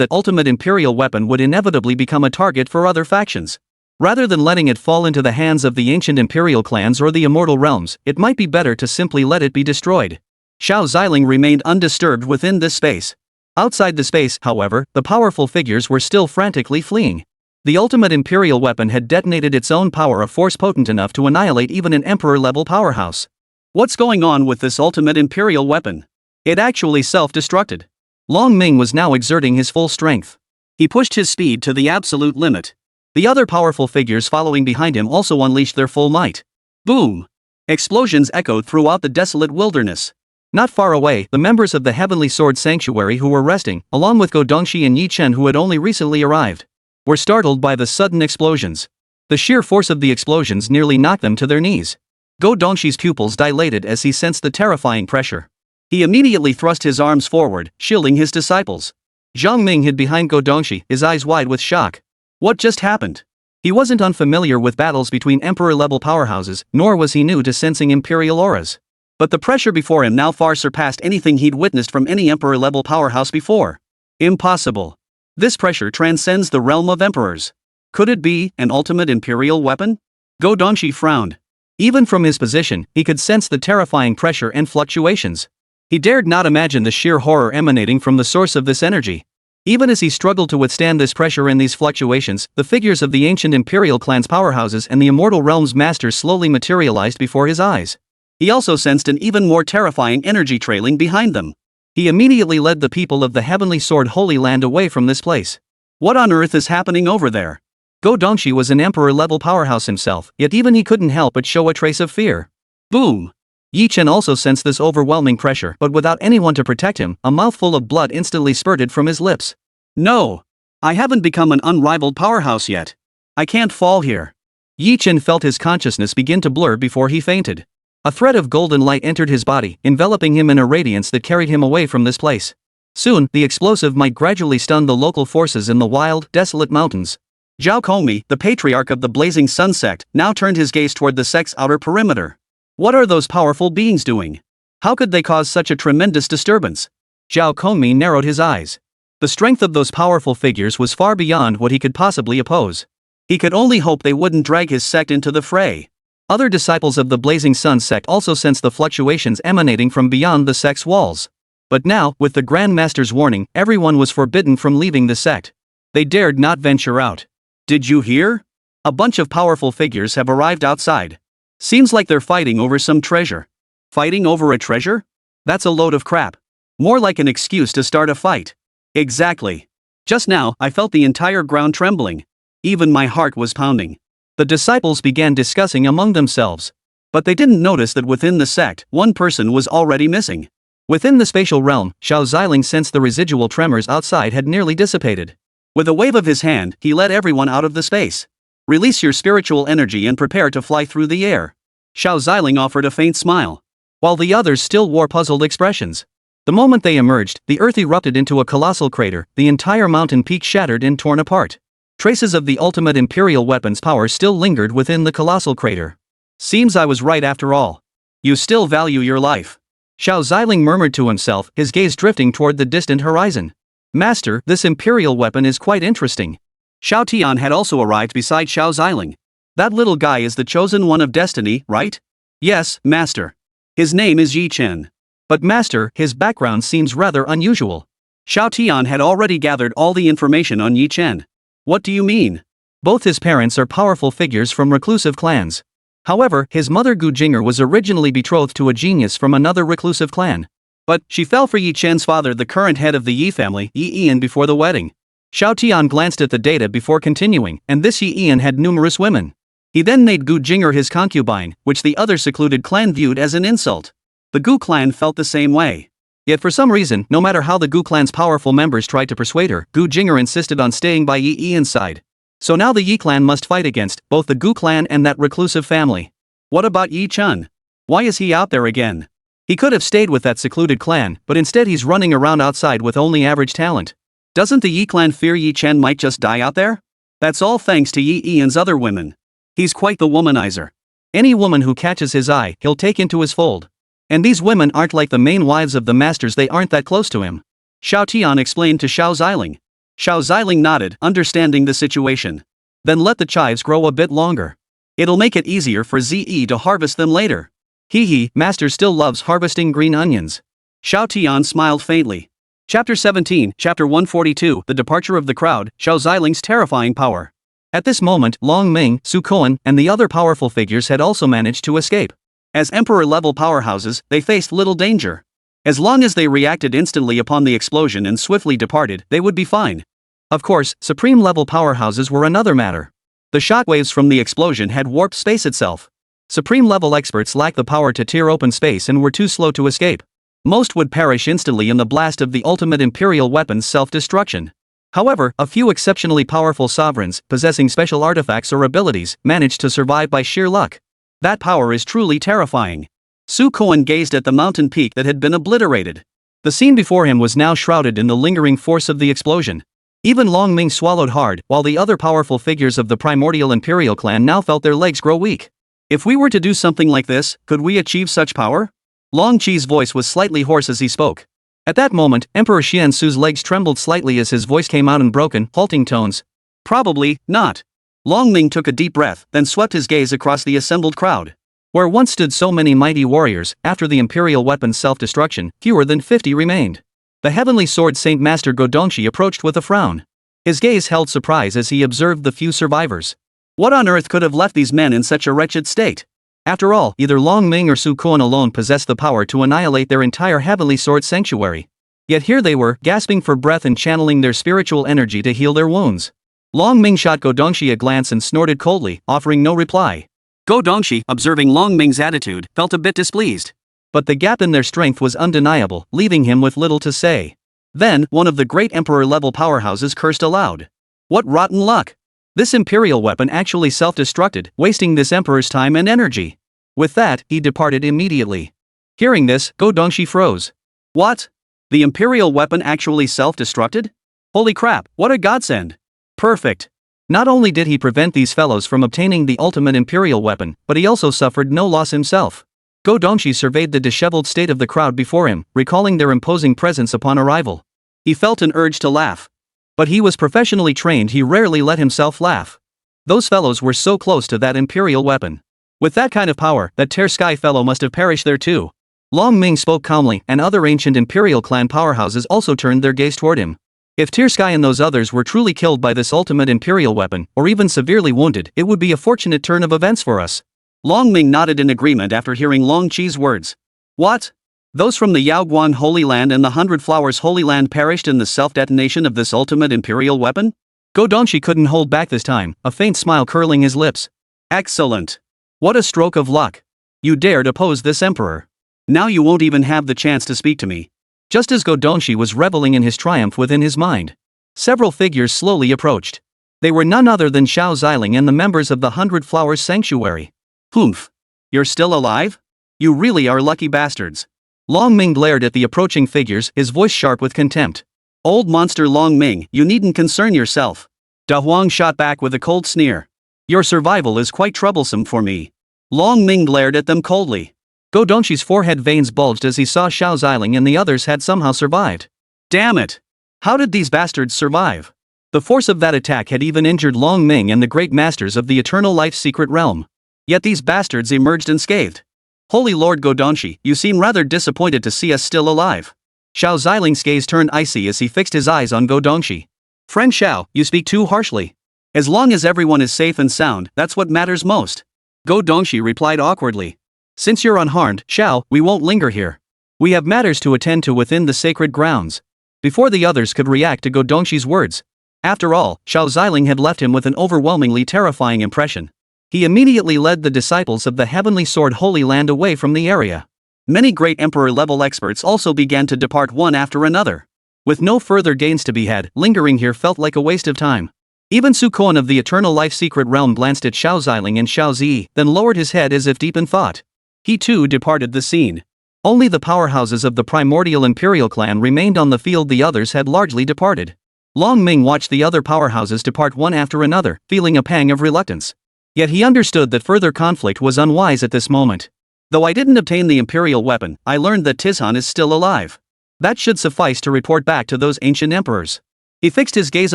Speaker 2: that ultimate imperial weapon would inevitably become a target for other factions. Rather than letting it fall into the hands of the ancient imperial clans or the immortal realms, it might be better to simply let it be destroyed. Xiao Ziling remained undisturbed within this space. Outside the space, however, the powerful figures were still frantically fleeing. The ultimate imperial weapon had detonated its own power, a force potent enough to annihilate even an emperor-level powerhouse. What's going on with this ultimate imperial weapon? It actually self-destructed. Long Ming was now exerting his full strength. He pushed his speed to the absolute limit. The other powerful figures following behind him also unleashed their full might. Boom! Explosions echoed throughout the desolate wilderness. Not far away, the members of the Heavenly Sword Sanctuary who were resting, along with Go Dongxi and Yi Chen who had only recently arrived, were startled by the sudden explosions. The sheer force of the explosions nearly knocked them to their knees. Go Dongxi's pupils dilated as he sensed the terrifying pressure. He immediately thrust his arms forward, shielding his disciples. Zhang Ming hid behind Go Dongxi, his eyes wide with shock. What just happened? He wasn't unfamiliar with battles between emperor-level powerhouses, nor was he new to sensing imperial auras. But the pressure before him now far surpassed anything he'd witnessed from any emperor-level powerhouse before. Impossible. This pressure transcends the realm of emperors. Could it be an ultimate imperial weapon? Go Dongxi frowned. Even from his position, he could sense the terrifying pressure and fluctuations. He dared not imagine the sheer horror emanating from the source of this energy. Even as he struggled to withstand this pressure and these fluctuations, the figures of the ancient imperial clan's powerhouses and the immortal realm's masters slowly materialized before his eyes. He also sensed an even more terrifying energy trailing behind them. He immediately led the people of the Heavenly Sword Holy Land away from this place. What on earth is happening over there? Go Dongxi was an emperor-level powerhouse himself, yet even he couldn't help but show a trace of fear. Boom! Yi Chen also sensed this overwhelming pressure, but without anyone to protect him, a mouthful of blood instantly spurted from his lips. No! I haven't become an unrivaled powerhouse yet. I can't fall here. Yi Chen felt his consciousness begin to blur before he fainted. A thread of golden light entered his body, enveloping him in a radiance that carried him away from this place. Soon, the explosive might gradually stun the local forces in the wild, desolate mountains. Zhao Kongmi, the patriarch of the Blazing Sun Sect, now turned his gaze toward the sect's outer perimeter. What are those powerful beings doing? How could they cause such a tremendous disturbance? Zhao Kongmi narrowed his eyes. The strength of those powerful figures was far beyond what he could possibly oppose. He could only hope they wouldn't drag his sect into the fray. Other disciples of the Blazing Sun sect also sensed the fluctuations emanating from beyond the sect's walls. But now, with the Grand Master's warning, everyone was forbidden from leaving the sect. They dared not venture out. Did you hear? A bunch of powerful figures have arrived outside. Seems like they're fighting over some treasure. Fighting over a treasure? That's a load of crap. More like an excuse to start a fight. Exactly. Just now, I felt the entire ground trembling. Even my heart was pounding. The disciples began discussing among themselves. But they didn't notice that within the sect, one person was already missing. Within the spatial realm, Xiao Ziling sensed the residual tremors outside had nearly dissipated. With a wave of his hand, he led everyone out of the space. Release your spiritual energy and prepare to fly through the air. Xiao Ziling offered a faint smile, while the others still wore puzzled expressions. The moment they emerged, the earth erupted into a colossal crater, the entire mountain peak shattered and torn apart.
Speaker 1: Traces of the ultimate imperial weapon's power still lingered within the colossal crater.
Speaker 2: Seems I was right after all. You still value your life.
Speaker 1: Xiao Ziling murmured to himself, his gaze drifting toward the distant horizon. Master, this imperial weapon is quite interesting.
Speaker 2: Xiao Tian had also arrived beside Xiao Ziling. That little guy is the chosen one of destiny, right? Yes, master. His name is Yi Chen.
Speaker 1: But master, his background seems rather unusual.
Speaker 2: Xiao Tian had already gathered all the information on Yi Chen. What do you mean?
Speaker 1: Both his parents are powerful figures from reclusive clans. However, his mother Gu Jinger was originally betrothed to a genius from another reclusive clan.
Speaker 2: But she fell for Yi Chen's father, the current head of the Yi family, Yi Ian, before the wedding.
Speaker 1: Xiao Tian glanced at the data before continuing, and this Yi Ian had numerous women.
Speaker 2: He then made Gu Jinger his concubine, which the other secluded clan viewed as an insult. The Gu clan felt the same way.
Speaker 1: Yet for some reason, no matter how the Gu clan's powerful members tried to persuade her, Gu Jinger insisted on staying by Yi Ian's side. So now the Yi clan must fight against both the Gu clan and that reclusive family.
Speaker 2: What about Yi Chen? Why is he out there again?
Speaker 1: He could have stayed with that secluded clan, but instead he's running around outside with only average talent.
Speaker 2: Doesn't the Yi clan fear Yi Chen might just die out there? That's all thanks to Yi Ian's other women. He's quite the womanizer.
Speaker 1: Any woman who catches his eye, he'll take into his fold. And these women aren't like the main wives of the masters, they aren't that close to him.
Speaker 2: Xiao Tian explained to Xiao Ziling. Xiao Ziling nodded, understanding the situation.
Speaker 1: Then let the chives grow a bit longer.
Speaker 2: It'll make it easier for ZE to harvest them later.
Speaker 1: Hee, master still loves harvesting green onions.
Speaker 2: Xiao Tian smiled faintly. Chapter 17, Chapter 142, The Departure of the Crowd, Xiao Ziling's Terrifying Power.
Speaker 1: At this moment, Long Ming, Su Koan, and the other powerful figures had also managed to escape.
Speaker 2: As Emperor-level powerhouses, they faced little danger. As long as they reacted instantly upon the explosion and swiftly departed, they would be fine.
Speaker 1: Of course, Supreme-level powerhouses were another matter. The shockwaves from the explosion had warped space itself. Supreme-level experts lacked the power to tear open space and were too slow to escape. Most would perish instantly in the blast of the ultimate imperial weapon's self-destruction. However, a few exceptionally powerful sovereigns, possessing special artifacts or abilities, managed to survive by sheer luck. That power is truly terrifying. Su Koan gazed at the mountain peak that had been obliterated. The scene before him was now shrouded in the lingering force of the explosion. Even Long Ming swallowed hard, while the other powerful figures of the primordial imperial clan now felt their legs grow weak. If we were to do something like this, could we achieve such power? Long Qi's voice was slightly hoarse as he spoke. At that moment, Emperor Xian Su's legs trembled slightly as his voice came out in broken, halting tones.
Speaker 2: Probably not. Long Ming took a deep breath, then swept his gaze across the assembled crowd.
Speaker 1: Where once stood so many mighty warriors, after the imperial weapon's self-destruction, fewer than 50 remained. The heavenly sword Saint Master Godongshi approached with a frown. His gaze held surprise as he observed the few survivors. What on earth could have left these men in such a wretched state? After all, either Long Ming or Su Koan alone possessed the power to annihilate their entire heavenly sword sanctuary. Yet here they were, gasping for breath and channeling their spiritual energy to heal their wounds. Long Ming shot Godongshi a glance and snorted coldly, offering no reply.
Speaker 2: Godongshi, observing Long Ming's attitude, felt a bit displeased.
Speaker 1: But the gap in their strength was undeniable, leaving him with little to say. Then, one of the great emperor-level powerhouses cursed aloud. What rotten luck! This imperial weapon actually self-destructed, wasting this emperor's time and energy. With that, he departed immediately. Hearing this, Godongshi froze.
Speaker 2: What? The imperial weapon actually self-destructed? Holy crap, what a godsend!
Speaker 1: Perfect. Not only did he prevent these fellows from obtaining the ultimate imperial weapon, but he also suffered no loss himself. Godongshi surveyed the disheveled state of the crowd before him, recalling their imposing presence upon arrival.
Speaker 2: He felt an urge to laugh.
Speaker 1: But he was professionally trained, he rarely let himself laugh. Those fellows were so close to that imperial weapon. With that kind of power, that Tear Sky fellow must have perished there too. Long Ming spoke calmly, and other ancient imperial clan powerhouses also turned their gaze toward him. If Tear Sky and those others were truly killed by this ultimate imperial weapon, or even severely wounded, it would be a fortunate turn of events for us.
Speaker 2: Long Ming nodded in agreement after hearing Long Qi's words. What? Those from the Yaoguan Holy Land and the Hundred Flowers Holy Land perished in the self-detonation of this ultimate imperial weapon?
Speaker 1: Godongshi couldn't hold back this time, a faint smile curling his lips.
Speaker 2: Excellent.
Speaker 1: What a stroke of luck. You dared oppose this emperor.
Speaker 2: Now you won't even have the chance to speak to me.
Speaker 1: Just as Godongshi was reveling in his triumph within his mind, several figures slowly approached. They were none other than Xiao Ziling and the members of the Hundred Flowers Sanctuary.
Speaker 2: Humph. You're still alive? You really are lucky bastards.
Speaker 1: Long Ming glared at the approaching figures, his voice sharp with contempt.
Speaker 2: Old monster Long Ming, you needn't concern yourself. Da Huang shot back with a cold sneer. Your survival is quite troublesome for me. Long Ming glared at them coldly.
Speaker 1: Go Dongshi's forehead veins bulged as he saw Xiao Ziling and the others had somehow survived.
Speaker 2: Damn it! How did these bastards survive?
Speaker 1: The force of that attack had even injured Long Ming and the great masters of the Eternal Life's secret realm.
Speaker 2: Yet these bastards emerged unscathed. Holy Lord Godongshi, you seem rather disappointed to see us still alive.
Speaker 1: Xiao Ziling's gaze turned icy as he fixed his eyes on Godongshi.
Speaker 2: Friend Xiao, you speak too harshly. As long as everyone is safe and sound, that's what matters most. Godongshi replied awkwardly.
Speaker 1: Since you're unharmed, Xiao, we won't linger here. We have matters to attend to within the sacred grounds. Before the others could react to Godongshi's words. After all, Xiao Ziling had left him with an overwhelmingly terrifying impression. He immediately led the disciples of the Heavenly Sword Holy Land away from the area.
Speaker 2: Many great Emperor-level experts also began to depart one after another.
Speaker 1: With no further gains to be had, lingering here felt like a waste of time. Even Su Kuan of the Eternal Life Secret Realm glanced at Xiao Ziling and Xiao Zi, then lowered his head as if deep in thought. He too departed the scene. Only the powerhouses of the primordial imperial clan remained on the field, the others had largely departed. Long Ming watched the other powerhouses depart one after another, feeling a pang of reluctance. Yet he understood that further conflict was unwise at this moment. Though I didn't obtain the imperial weapon, I learned that Tizhan is still alive. That should suffice to report back to those ancient emperors. He fixed his gaze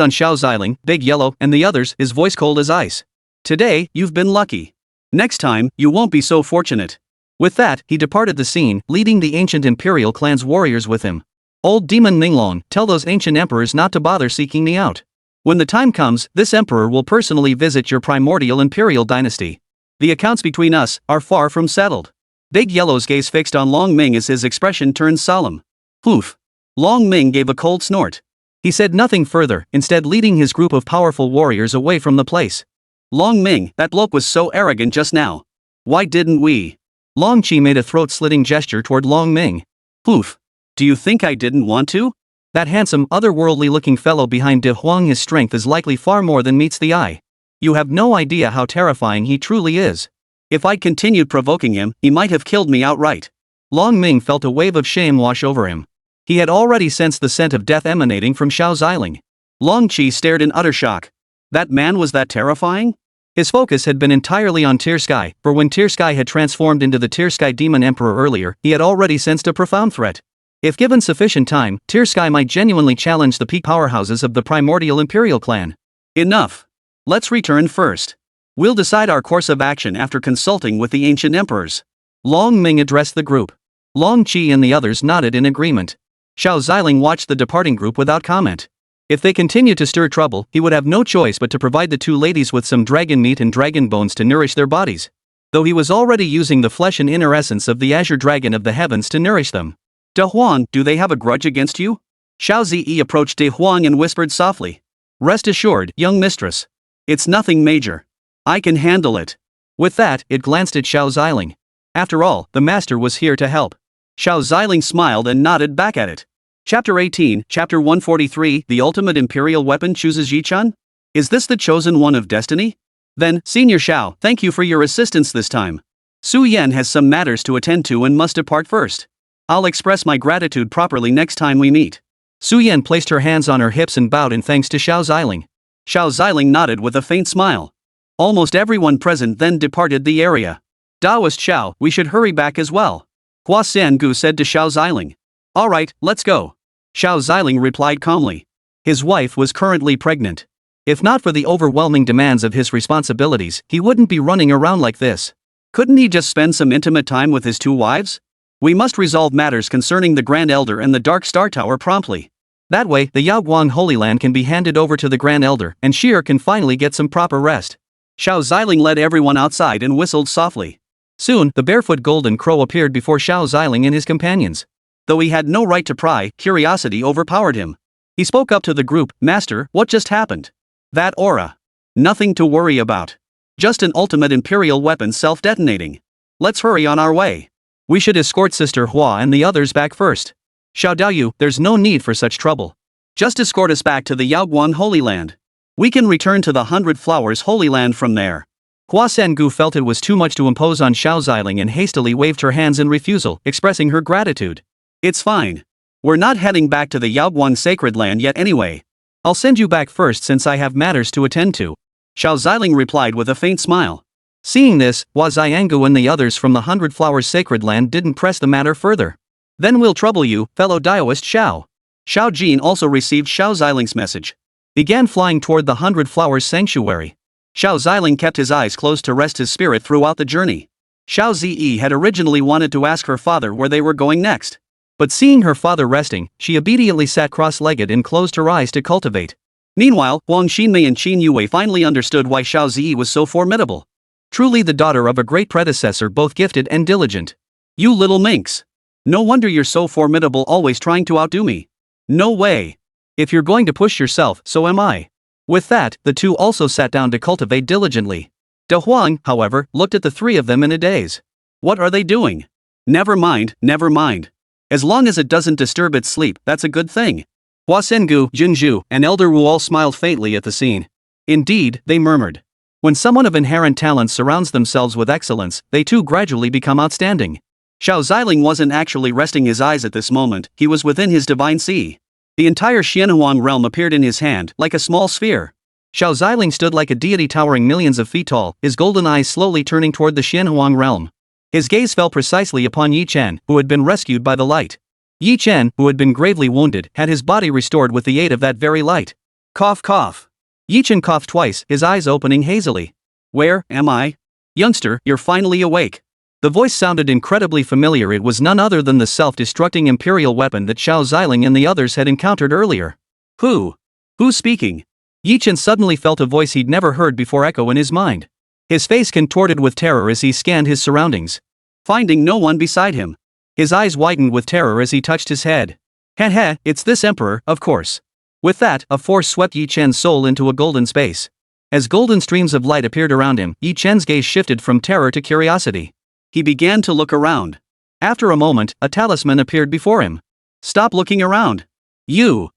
Speaker 1: on Xiao Ziling, Big Yellow, and the others, his voice cold as ice. Today, you've been lucky. Next time, you won't be so fortunate. With that, he departed the scene, leading the ancient imperial clan's warriors with him. Old demon Ninglong, tell those ancient emperors not to bother seeking me out. When the time comes, this emperor will personally visit your primordial imperial dynasty. The accounts between us are far from settled. Big Yellow's gaze fixed on Long Ming as his expression turned solemn. Poof. Long Ming gave a cold snort. He said nothing further, instead leading his group of powerful warriors away from the place. Long Ming, that bloke was so arrogant just now. Why didn't we? Long Qi made a throat-slitting gesture toward Long Ming. Poof. Do you think I didn't want to? That handsome, otherworldly-looking fellow behind De Huang, his strength is likely far more than meets the eye. You have no idea how terrifying he truly is. If I'd continued provoking him, he might have killed me outright. Long Ming felt a wave of shame wash over him. He had already sensed the scent of death emanating from Xiao Ziling. Long Qi stared in utter shock. That man was that terrifying? His focus had been entirely on Tear Sky, for when Tear Sky had transformed into the Tear Sky Demon Emperor earlier, he had already sensed a profound threat. If given sufficient time, Tear Sky might genuinely challenge the peak powerhouses of the primordial imperial clan. Enough. Let's return first. We'll decide our course of action after consulting with the ancient emperors. Long Ming addressed the group. Long Qi and the others nodded in agreement. Xiao Ziling watched the departing group without comment. If they continued to stir trouble, he would have no choice but to provide the two ladies with some dragon meat and dragon bones to nourish their bodies. Though he was already using the flesh and inner essence of the azure dragon of the heavens to nourish them. De Huang, do they have a grudge against you? Xiao Zi approached De Huang and whispered softly. Rest assured, young mistress. It's nothing major. I can handle it. With that, it glanced at Xiao Ziling. After all, the master was here to help. Xiao Ziling smiled and nodded back at it. Chapter 18, Chapter 143, The Ultimate Imperial Weapon Chooses Yi-chan? Is this the chosen one of destiny? Then, Senior Xiao, thank you for your assistance this time. Su Yan has some matters to attend to and must depart first. I'll express my gratitude properly next time we meet. Su Yan placed her hands on her hips and bowed in thanks to Xiao Ziling. Xiao Ziling nodded with a faint smile. Almost everyone present then departed the area. Daoist Xiao, we should hurry back as well. Hua Sangu said to Xiao Ziling. Alright, let's go. Xiao Ziling replied calmly. His wife was currently pregnant. If not for the overwhelming demands of his responsibilities, he wouldn't be running around like this. Couldn't he just spend some intimate time with his two wives? We must resolve matters concerning the Grand Elder and the Dark Star Tower promptly. That way, the Yaoguang Holy Land can be handed over to the Grand Elder, and Sheer can finally get some proper rest. Xiao Ziling led everyone outside and whistled softly. Soon, the barefoot golden crow appeared before Xiao Ziling and his companions. Though he had no right to pry, curiosity overpowered him. He spoke up to the group, Master, what just happened? That aura. Nothing to worry about. Just an ultimate imperial weapon self-detonating. Let's hurry on our way. We should escort Sister Hua and the others back first. Xiao Daoyu, there's no need for such trouble. Just escort us back to the Yaoguang Holy Land. We can return to the 100 Flowers Holy Land from there. Hua Sangu felt it was too much to impose on Xiao Ziling and hastily waved her hands in refusal, expressing her gratitude. It's fine. We're not heading back to the Yaoguang Sacred Land yet anyway. I'll send you back first since I have matters to attend to.
Speaker 2: Xiao Ziling replied with a faint smile.
Speaker 1: Seeing this, Hua Xiangu and the others from the 100 Flowers Sacred Land didn't press the matter further. Then we'll trouble you, fellow Daoist Xiao.
Speaker 2: Xiao Jin also received Xiao Ziling's message.
Speaker 1: Began flying toward the 100 Flowers Sanctuary.
Speaker 2: Xiao Ziling kept his eyes closed to rest his spirit throughout the journey. Xiao Zi had originally wanted to ask her father where they were going next.
Speaker 1: But seeing her father resting, she obediently sat cross-legged and closed her eyes to cultivate.
Speaker 2: Meanwhile, Huang Xinmei and Qin Yue finally understood why Xiao Zi was so formidable.
Speaker 1: Truly the daughter of a great predecessor, both gifted and diligent.
Speaker 2: You little minx. No wonder you're so formidable, always trying to outdo me. No way.
Speaker 1: If you're going to push yourself, so am I. With that, the two also sat down to cultivate diligently. De Huang, however, looked at the three of them in a daze.
Speaker 2: What are they doing? Never mind, never mind. As long as it doesn't disturb its sleep, that's a good thing.
Speaker 1: Hua Sengu, Junju, and Elder Wu all smiled faintly at the scene. Indeed, they murmured. When someone of inherent talent surrounds themselves with excellence, they too gradually become outstanding.
Speaker 2: Xiao Ziling wasn't actually resting his eyes at this moment, he was within his divine sea. The entire Xianhuang realm appeared in his hand, like a small sphere.
Speaker 1: Xiao Ziling stood like a deity towering millions of feet tall, his golden eyes slowly turning toward the Xianhuang realm. His gaze fell precisely upon Yi Chen, who had been rescued by the light. Yi Chen, who had been gravely wounded, had his body restored with the aid of that very light.
Speaker 2: Cough cough.
Speaker 1: Yi Chen coughed twice, his eyes opening hazily.
Speaker 2: Where am I? Youngster, you're finally awake.
Speaker 1: The voice sounded incredibly familiar. It was none other than the self-destructing imperial weapon that Xiao Ziling and the others had encountered earlier.
Speaker 2: Who's speaking?
Speaker 1: Yi Chen suddenly felt a voice he'd never heard before echo in his mind. His face contorted with terror as he scanned his surroundings.
Speaker 2: Finding no one beside him.
Speaker 1: His eyes widened with terror as he touched his head. Heh, it's this emperor, of course. With that, a force swept Yi Chen's soul into a golden space. As golden streams of light appeared around him, Yi Chen's gaze shifted from terror to curiosity.
Speaker 2: He began to look around.
Speaker 1: After a moment, a talisman appeared before him.
Speaker 2: Stop looking around. You.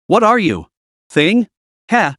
Speaker 2: What are you? Thing?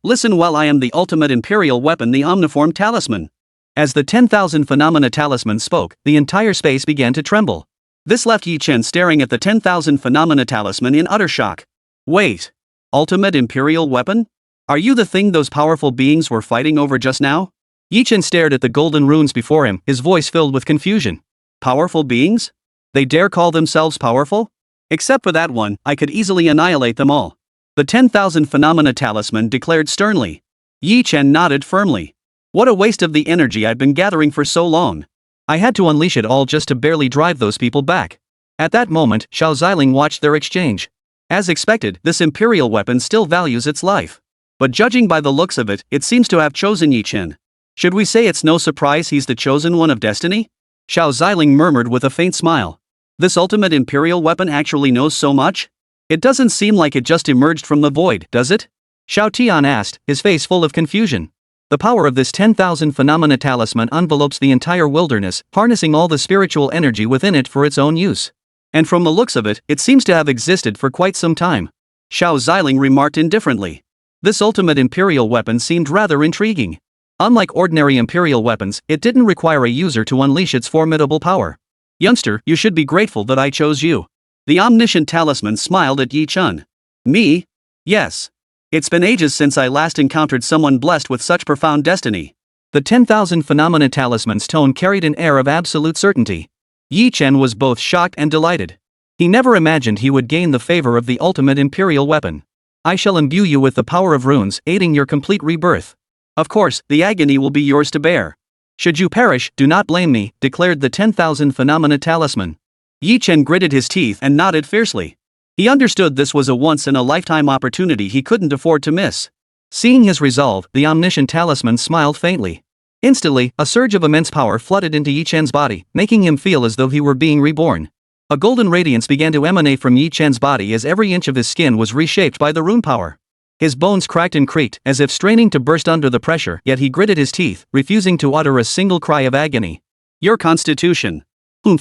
Speaker 2: Listen while I am the ultimate imperial weapon, the omniform talisman.
Speaker 1: As the 10,000 phenomena talisman spoke, the entire space began to tremble.
Speaker 2: This left Yi Chen staring at the 10,000 phenomena talisman in utter shock. Wait. Ultimate imperial weapon? Are you the thing those powerful beings were fighting over just now?
Speaker 1: Yi Chen stared at the golden runes before him, his voice filled with confusion.
Speaker 2: Powerful beings? They dare call themselves powerful? Except for that one, I could easily annihilate them all. The 10,000 phenomena talisman declared sternly. Yi Chen nodded firmly. What a waste of the energy I've been gathering for so long.
Speaker 1: I had to unleash it all just to barely drive those people back. At that moment, Xiao Ziling watched their exchange. As expected, this imperial weapon still values its life. But judging by the looks of it, it seems to have chosen Yi Chen. Should we say it's no surprise he's the chosen one of destiny? Xiao Ziling murmured with a faint smile. This ultimate imperial weapon actually knows so much? It doesn't seem like it just emerged from the void, does it? Xiao Tian asked, his face full of confusion. The power of this 10,000 phenomena talisman envelopes the entire wilderness, harnessing all the spiritual energy within it for its own use. And from the looks of it, it seems to have existed for quite some time. Xiao Ziling remarked indifferently. This ultimate imperial weapon seemed rather intriguing. Unlike ordinary imperial weapons, it didn't require a user to unleash its formidable power. Youngster, you should be grateful that I chose you. The omniscient talisman smiled at Yi Chen. Me? Yes. It's been ages since I last encountered someone blessed with such profound destiny. The 10,000 phenomena talisman's tone carried an air of absolute certainty. Yi Chen was both shocked and delighted. He never imagined he would gain the favor of the ultimate imperial weapon. I shall imbue you with the power of runes, aiding your complete rebirth. Of course, the agony will be yours to bear. Should you perish, do not blame me, declared the 10,000 phenomena talisman. Yi Chen gritted his teeth and nodded fiercely. He understood this was a once-in-a-lifetime opportunity he couldn't afford to miss. Seeing his resolve, the omniscient talisman smiled faintly. Instantly, a surge of immense power flooded into Yi Chen's body, making him feel as though he were being reborn. A golden radiance began to emanate from Yi Chen's body as every inch of his skin was reshaped by the rune power. His bones cracked and creaked, as if straining to burst under the pressure, yet he gritted his teeth, refusing to utter a single cry of agony. Your constitution.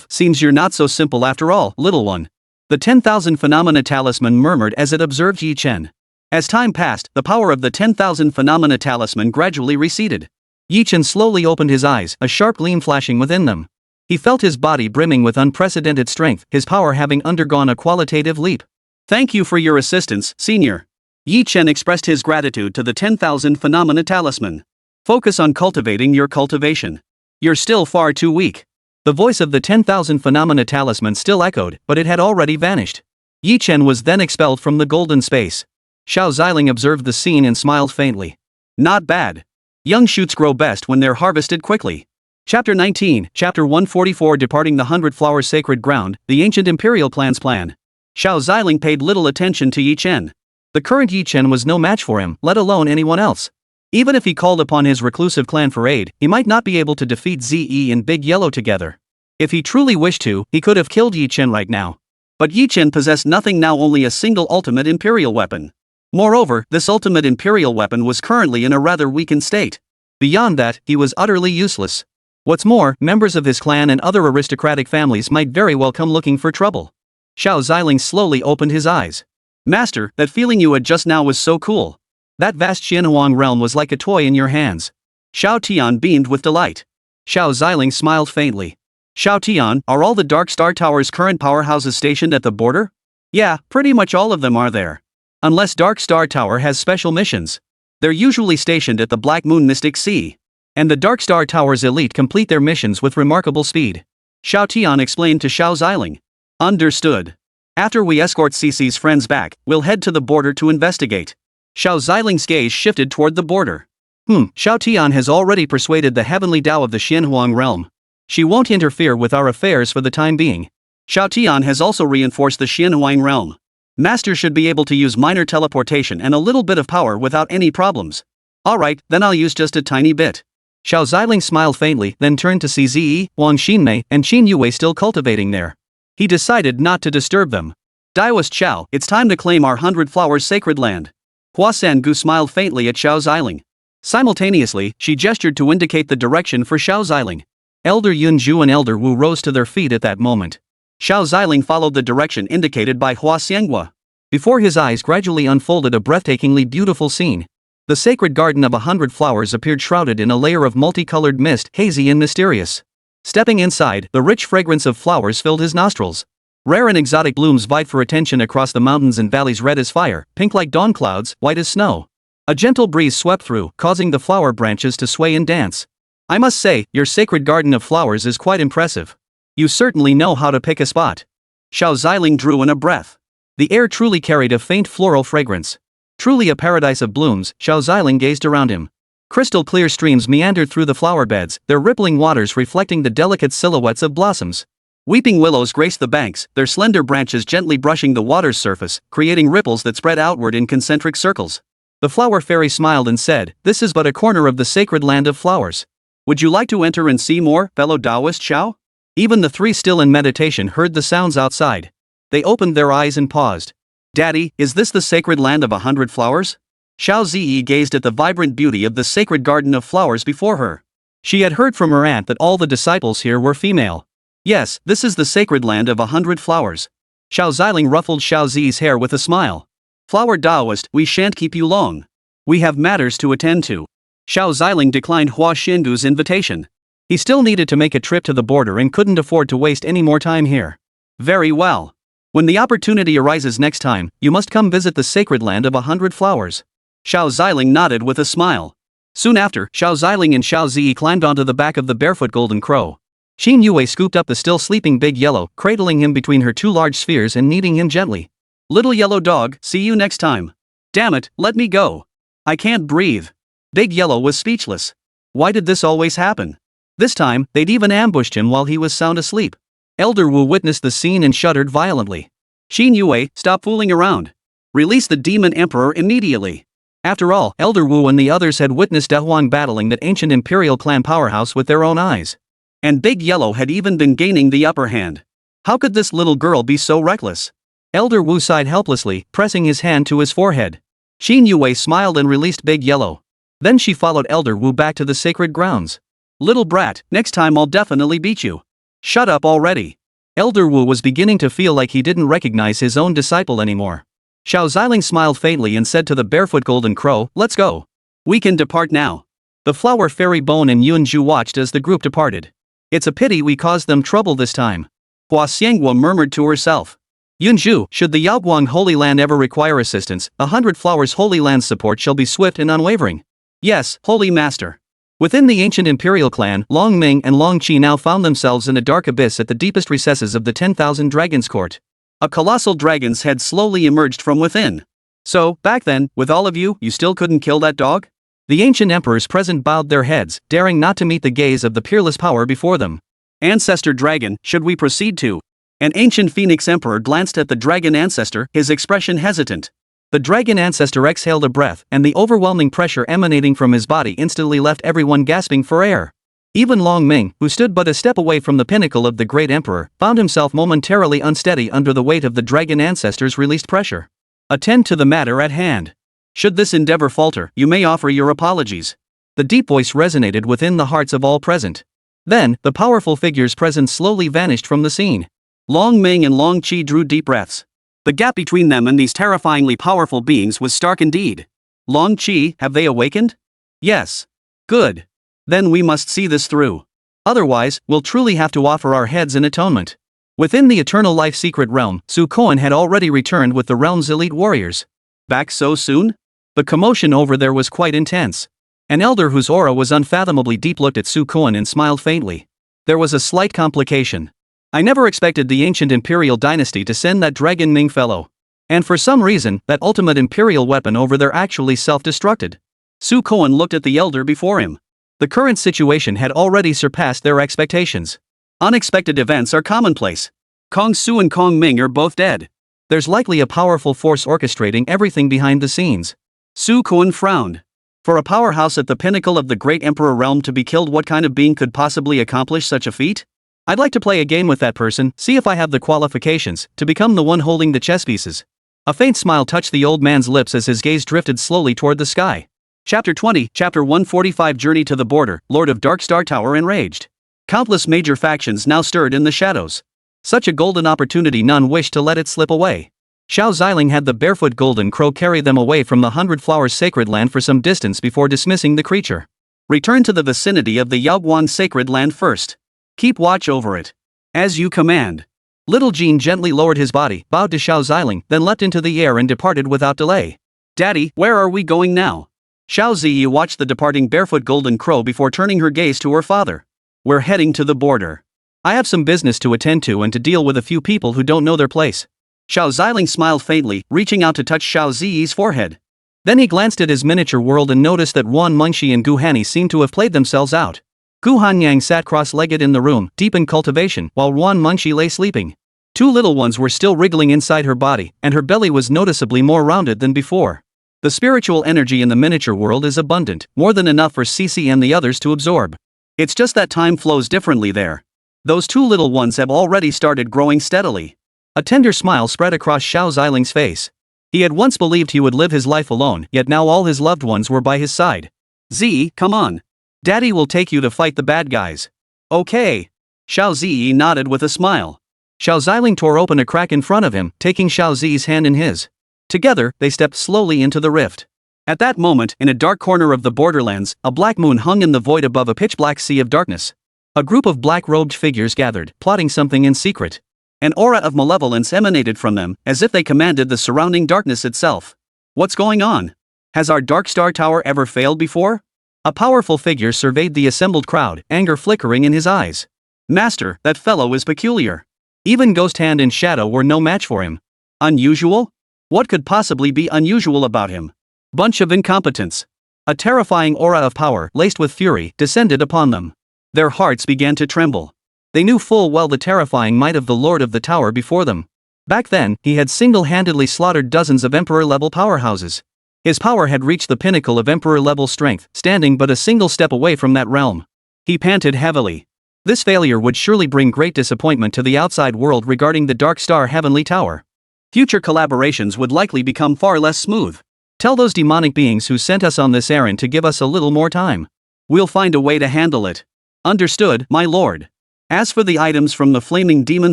Speaker 1: Seems you're not so simple after all, little one. The 10,000 phenomena talisman murmured as it observed Yi Chen. As time passed, the power of the 10,000 phenomena talisman gradually receded. Yi Chen slowly opened his eyes, a sharp gleam flashing within them. He felt his body brimming with unprecedented strength, his power having undergone a qualitative leap.
Speaker 2: Thank you for your assistance, Senior. Yi Chen expressed his gratitude to the 10,000 Phenomena Talisman. Focus on cultivating your cultivation. You're still far too weak.
Speaker 1: The voice of the 10,000 Phenomena Talisman still echoed, but it had already vanished. Yi Chen was then expelled from the golden space. Xiao Ziling observed the scene and smiled faintly.
Speaker 2: Not bad. Young shoots grow best when they're harvested quickly. Chapter 19, Chapter 144 Departing the 100 Flowers Sacred Ground, the Ancient Imperial Plan's Plan. Xiao Ziling paid little attention to Yi Chen.
Speaker 1: The current Yi Chen was no match for him, let alone anyone else. Even if he called upon his reclusive clan for aid, he might not be able to defeat ZE and Big Yellow together. If he truly wished to, he could have killed Yi Chen right now.
Speaker 2: But Yi Chen possessed nothing now, only a single ultimate imperial weapon. Moreover, this ultimate imperial weapon was currently in a rather weakened state.
Speaker 1: Beyond that, he was utterly useless. What's more, members of his clan and other aristocratic families might very well come looking for trouble. Xiao Ziling slowly opened his eyes.
Speaker 2: Master, that feeling you had just now was so cool.
Speaker 1: That vast Xianhuang realm was like a toy in your hands.
Speaker 2: Xiao Tian beamed with delight.
Speaker 1: Xiao Ziling smiled faintly.
Speaker 2: Xiao Tian, are all the Dark Star Tower's current powerhouses stationed at the border?
Speaker 1: Yeah, pretty much all of them are there. Unless Dark Star Tower has special missions. They're usually stationed at the Black Moon Mystic Sea. And the Dark Star Tower's elite complete their missions with remarkable speed.
Speaker 2: Xiao Tian explained to Xiao Ziling. Understood. After we escort CC's friends back, we'll head to the border to investigate. Xiao Ziling's gaze shifted toward the border.
Speaker 1: Xiao Tian has already persuaded the heavenly Tao of the Xianhuang realm. She won't interfere with our affairs for the time being.
Speaker 2: Xiao Tian has also reinforced the Xianhuang realm. Master should be able to use minor teleportation and a little bit of power without any problems. Alright, then I'll use just a tiny bit.
Speaker 1: Xiao Ziling smiled faintly, then turned to see Zi, Wang Xinmei, and Qin Yue still cultivating there. He decided not to disturb them.
Speaker 2: Daoist Xiao, it's time to claim our 100 Flowers Sacred Land. Hua Sangu smiled faintly at Xiao Ziling. Simultaneously, she gestured to indicate the direction for Xiao Ziling.
Speaker 1: Elder Yunju and Elder Wu rose to their feet at that moment.
Speaker 2: Xiao Ziling followed the direction indicated by Hua Xianghua.
Speaker 1: Before his eyes gradually unfolded a breathtakingly beautiful scene. The sacred garden of 100 flowers appeared shrouded in a layer of multicolored mist, hazy and mysterious. Stepping inside, the rich fragrance of flowers filled his nostrils. Rare and exotic blooms vied for attention across the mountains and valleys, red as fire, pink like dawn clouds, white as snow. A gentle breeze swept through, causing the flower branches to sway and dance. I must say, your sacred garden of flowers is quite impressive. You certainly know how to pick a spot.
Speaker 2: Xiao Ziling drew in a breath.
Speaker 1: The air truly carried a faint floral fragrance. Truly a paradise of blooms. Xiao Ziling gazed around him. Crystal clear streams meandered through the flower beds, their rippling waters reflecting the delicate silhouettes of blossoms.
Speaker 2: Weeping willows graced the banks, their slender branches gently brushing the water's surface, creating ripples that spread outward in concentric circles.
Speaker 1: The flower fairy smiled and said, "This is but a corner of the sacred land of flowers.
Speaker 2: Would you like to enter and see more, fellow Taoist Xiao?"
Speaker 1: Even the three still in meditation heard the sounds outside. They opened their eyes and paused.
Speaker 2: Daddy, is this the sacred land of 100 flowers? Xiao Ziyi gazed at the vibrant beauty of the sacred garden of flowers before her.
Speaker 1: She had heard from her aunt that all the disciples here were female.
Speaker 2: Yes, this is the sacred land of 100 flowers.
Speaker 1: Xiao Ziling ruffled Xiao Zi's hair with a smile.
Speaker 2: Flower Taoist, we shan't keep you long. We have matters to attend to. Xiao Ziling declined Hua Xingu's invitation.
Speaker 1: He still needed to make a trip to the border and couldn't afford to waste any more time here.
Speaker 2: Very well. When the opportunity arises next time, you must come visit the sacred land of 100 flowers. Xiao Ziling nodded with a smile. Soon after, Xiao Ziling and Xiao Zi climbed onto the back of the barefoot golden crow.
Speaker 1: Qin Yue scooped up the still sleeping Big Yellow, cradling him between her two large spheres and kneading him gently.
Speaker 2: Little yellow dog, see you next time. Damn it, let me go. I can't breathe. Big Yellow was speechless. Why did this always happen? This time, they'd even ambushed him while he was sound asleep.
Speaker 1: Elder Wu witnessed the scene and shuddered violently.
Speaker 2: Qin Yue, stop fooling around. Release the demon emperor immediately.
Speaker 1: After all, Elder Wu and the others had witnessed Dehuang battling that ancient imperial clan powerhouse with their own eyes.
Speaker 2: And Big Yellow had even been gaining the upper hand. How could this little girl be so reckless?
Speaker 1: Elder Wu sighed helplessly, pressing his hand to his forehead. Qin Yue smiled and released Big Yellow. Then she followed Elder Wu back to the sacred grounds.
Speaker 2: Little brat, next time I'll definitely beat you. Shut up already.
Speaker 1: Elder Wu was beginning to feel like he didn't recognize his own disciple anymore. Xiao Ziling smiled faintly and said to the barefoot golden crow, "Let's go.
Speaker 2: We can depart now."
Speaker 1: The flower fairy Bone and Yunju watched as the group departed. It's a pity we caused them trouble this time.
Speaker 2: Hua Xianghua murmured to herself.
Speaker 1: Yunzhu, should the Yaoguang Holy Land ever require assistance, 100 Flowers Holy Land's support shall be swift and unwavering.
Speaker 2: Yes, Holy Master.
Speaker 1: Within the ancient imperial clan, Long Ming and Long Qi now found themselves in a dark abyss at the deepest recesses of the 10,000 Dragons Court.
Speaker 2: A colossal dragon's head slowly emerged from within. So, back then, with all of you, you still couldn't kill that dog?
Speaker 1: The ancient emperors present bowed their heads, daring not to meet the gaze of the peerless power before them.
Speaker 2: Ancestor Dragon, should we proceed to? An ancient phoenix emperor glanced at the dragon ancestor, his expression hesitant.
Speaker 1: The dragon ancestor exhaled a breath, and the overwhelming pressure emanating from his body instantly left everyone gasping for air. Even Long Ming, who stood but a step away from the pinnacle of the great emperor, found himself momentarily unsteady under the weight of the dragon ancestor's released pressure. Attend to the matter at hand.
Speaker 2: Should this endeavor falter, you may offer your apologies.
Speaker 1: The deep voice resonated within the hearts of all present. Then, the powerful figures present slowly vanished from the scene.
Speaker 2: Long Ming and Long Qi drew deep breaths. The gap between them and these terrifyingly powerful beings was stark indeed. Long Qi, have they awakened?
Speaker 1: Yes.
Speaker 2: Good. Then we must see this through.
Speaker 1: Otherwise, we'll truly have to offer our heads in atonement. Within the Eternal Life Secret Realm, Su Koan had already returned with the realm's elite warriors.
Speaker 2: Back so soon?
Speaker 1: The commotion over there was quite intense. An elder whose aura was unfathomably deep looked at Su Koan and smiled faintly. There was a slight complication. I never expected the ancient imperial dynasty to send that dragon Ming fellow. And for some reason, that ultimate imperial weapon over there actually self-destructed.
Speaker 2: Su Koan looked at the elder before him.
Speaker 1: The current situation had already surpassed their expectations.
Speaker 2: Unexpected events are commonplace. Kong Su and Kong Ming are both dead.
Speaker 1: There's likely a powerful force orchestrating everything behind the scenes.
Speaker 2: Su Koan frowned. For a powerhouse at the pinnacle of the great emperor realm to be killed, what kind of being could possibly accomplish such a feat?
Speaker 1: I'd like to play a game with that person, see if I have the qualifications to become the one holding the chess pieces. A faint smile touched the old man's lips as his gaze drifted slowly toward the sky.
Speaker 2: Chapter 20, Chapter 145 Journey to the Border, Lord of Dark Star Tower Enraged. Countless major factions now stirred in the shadows.
Speaker 1: Such a golden opportunity, none wished to let it slip away. Xiao Ziling had the barefoot golden crow carry them away from the 100 Flowers sacred land for some distance before dismissing the creature.
Speaker 2: Return to the vicinity of the Yaoguang sacred land first. Keep watch over it. As you command.
Speaker 1: Little Jean gently lowered his body, bowed to Xiao Ziling, then leapt into the air and departed without delay.
Speaker 2: Daddy, where are we going now? Xiao Ziyi watched the departing barefoot golden crow before turning her gaze to her father. We're heading to the border.
Speaker 1: I have some business to attend to and to deal with a few people who don't know their place.
Speaker 2: Xiao Ziling smiled faintly, reaching out to touch Xiao Ziyi's forehead.
Speaker 1: Then he glanced at his miniature world and noticed that Wan Mengxi and Gu Hanni seemed to have played themselves out. Gu Hanyang sat cross-legged in the room, deep in cultivation, while Wan Mengxi lay sleeping. Two little ones were still wriggling inside her body, and her belly was noticeably more rounded than before. The spiritual energy in the miniature world is abundant, more than enough for Cici and the others to absorb.
Speaker 2: It's just that time flows differently there. Those two little ones have already started growing steadily.
Speaker 1: A tender smile spread across Xiao Ziling's face. He had once believed he would live his life alone, yet now all his loved ones were by his side.
Speaker 2: Z, come on.
Speaker 1: Daddy will take you to fight the bad guys.
Speaker 2: Okay. Xiao Ziyi nodded with a smile.
Speaker 1: Xiao Ziling tore open a crack in front of him, taking Xiao Zi's hand in his. Together, they stepped slowly into the rift.
Speaker 2: At that moment, in a dark corner of the borderlands, a black moon hung in the void above a pitch-black sea of darkness. A group of black-robed figures gathered, plotting something in secret. An aura of malevolence emanated from them, as if they commanded the surrounding darkness itself. What's going on? Has our Dark Star Tower ever failed before? A powerful figure surveyed the assembled crowd, anger flickering in his eyes. Master, that fellow is peculiar. Even Ghost Hand and Shadow were no match for him. Unusual? What could possibly be unusual about him? Bunch of incompetents. A terrifying aura of power, laced with fury, descended upon them. Their hearts began to tremble. They knew full well the terrifying might of the Lord of the Tower before them. Back then, he had single-handedly slaughtered dozens of Emperor-level powerhouses. His power had reached the pinnacle of Emperor-level strength, standing but a single step away from that realm. He panted heavily. This failure would surely bring great disappointment to the outside world regarding the Dark Star Heavenly Tower. Future collaborations would likely become far less smooth. Tell those demonic beings who sent us on this errand to give us a little more time. We'll find a way to handle it. Understood, my lord. As for the items from the Flaming Demon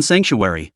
Speaker 2: Sanctuary.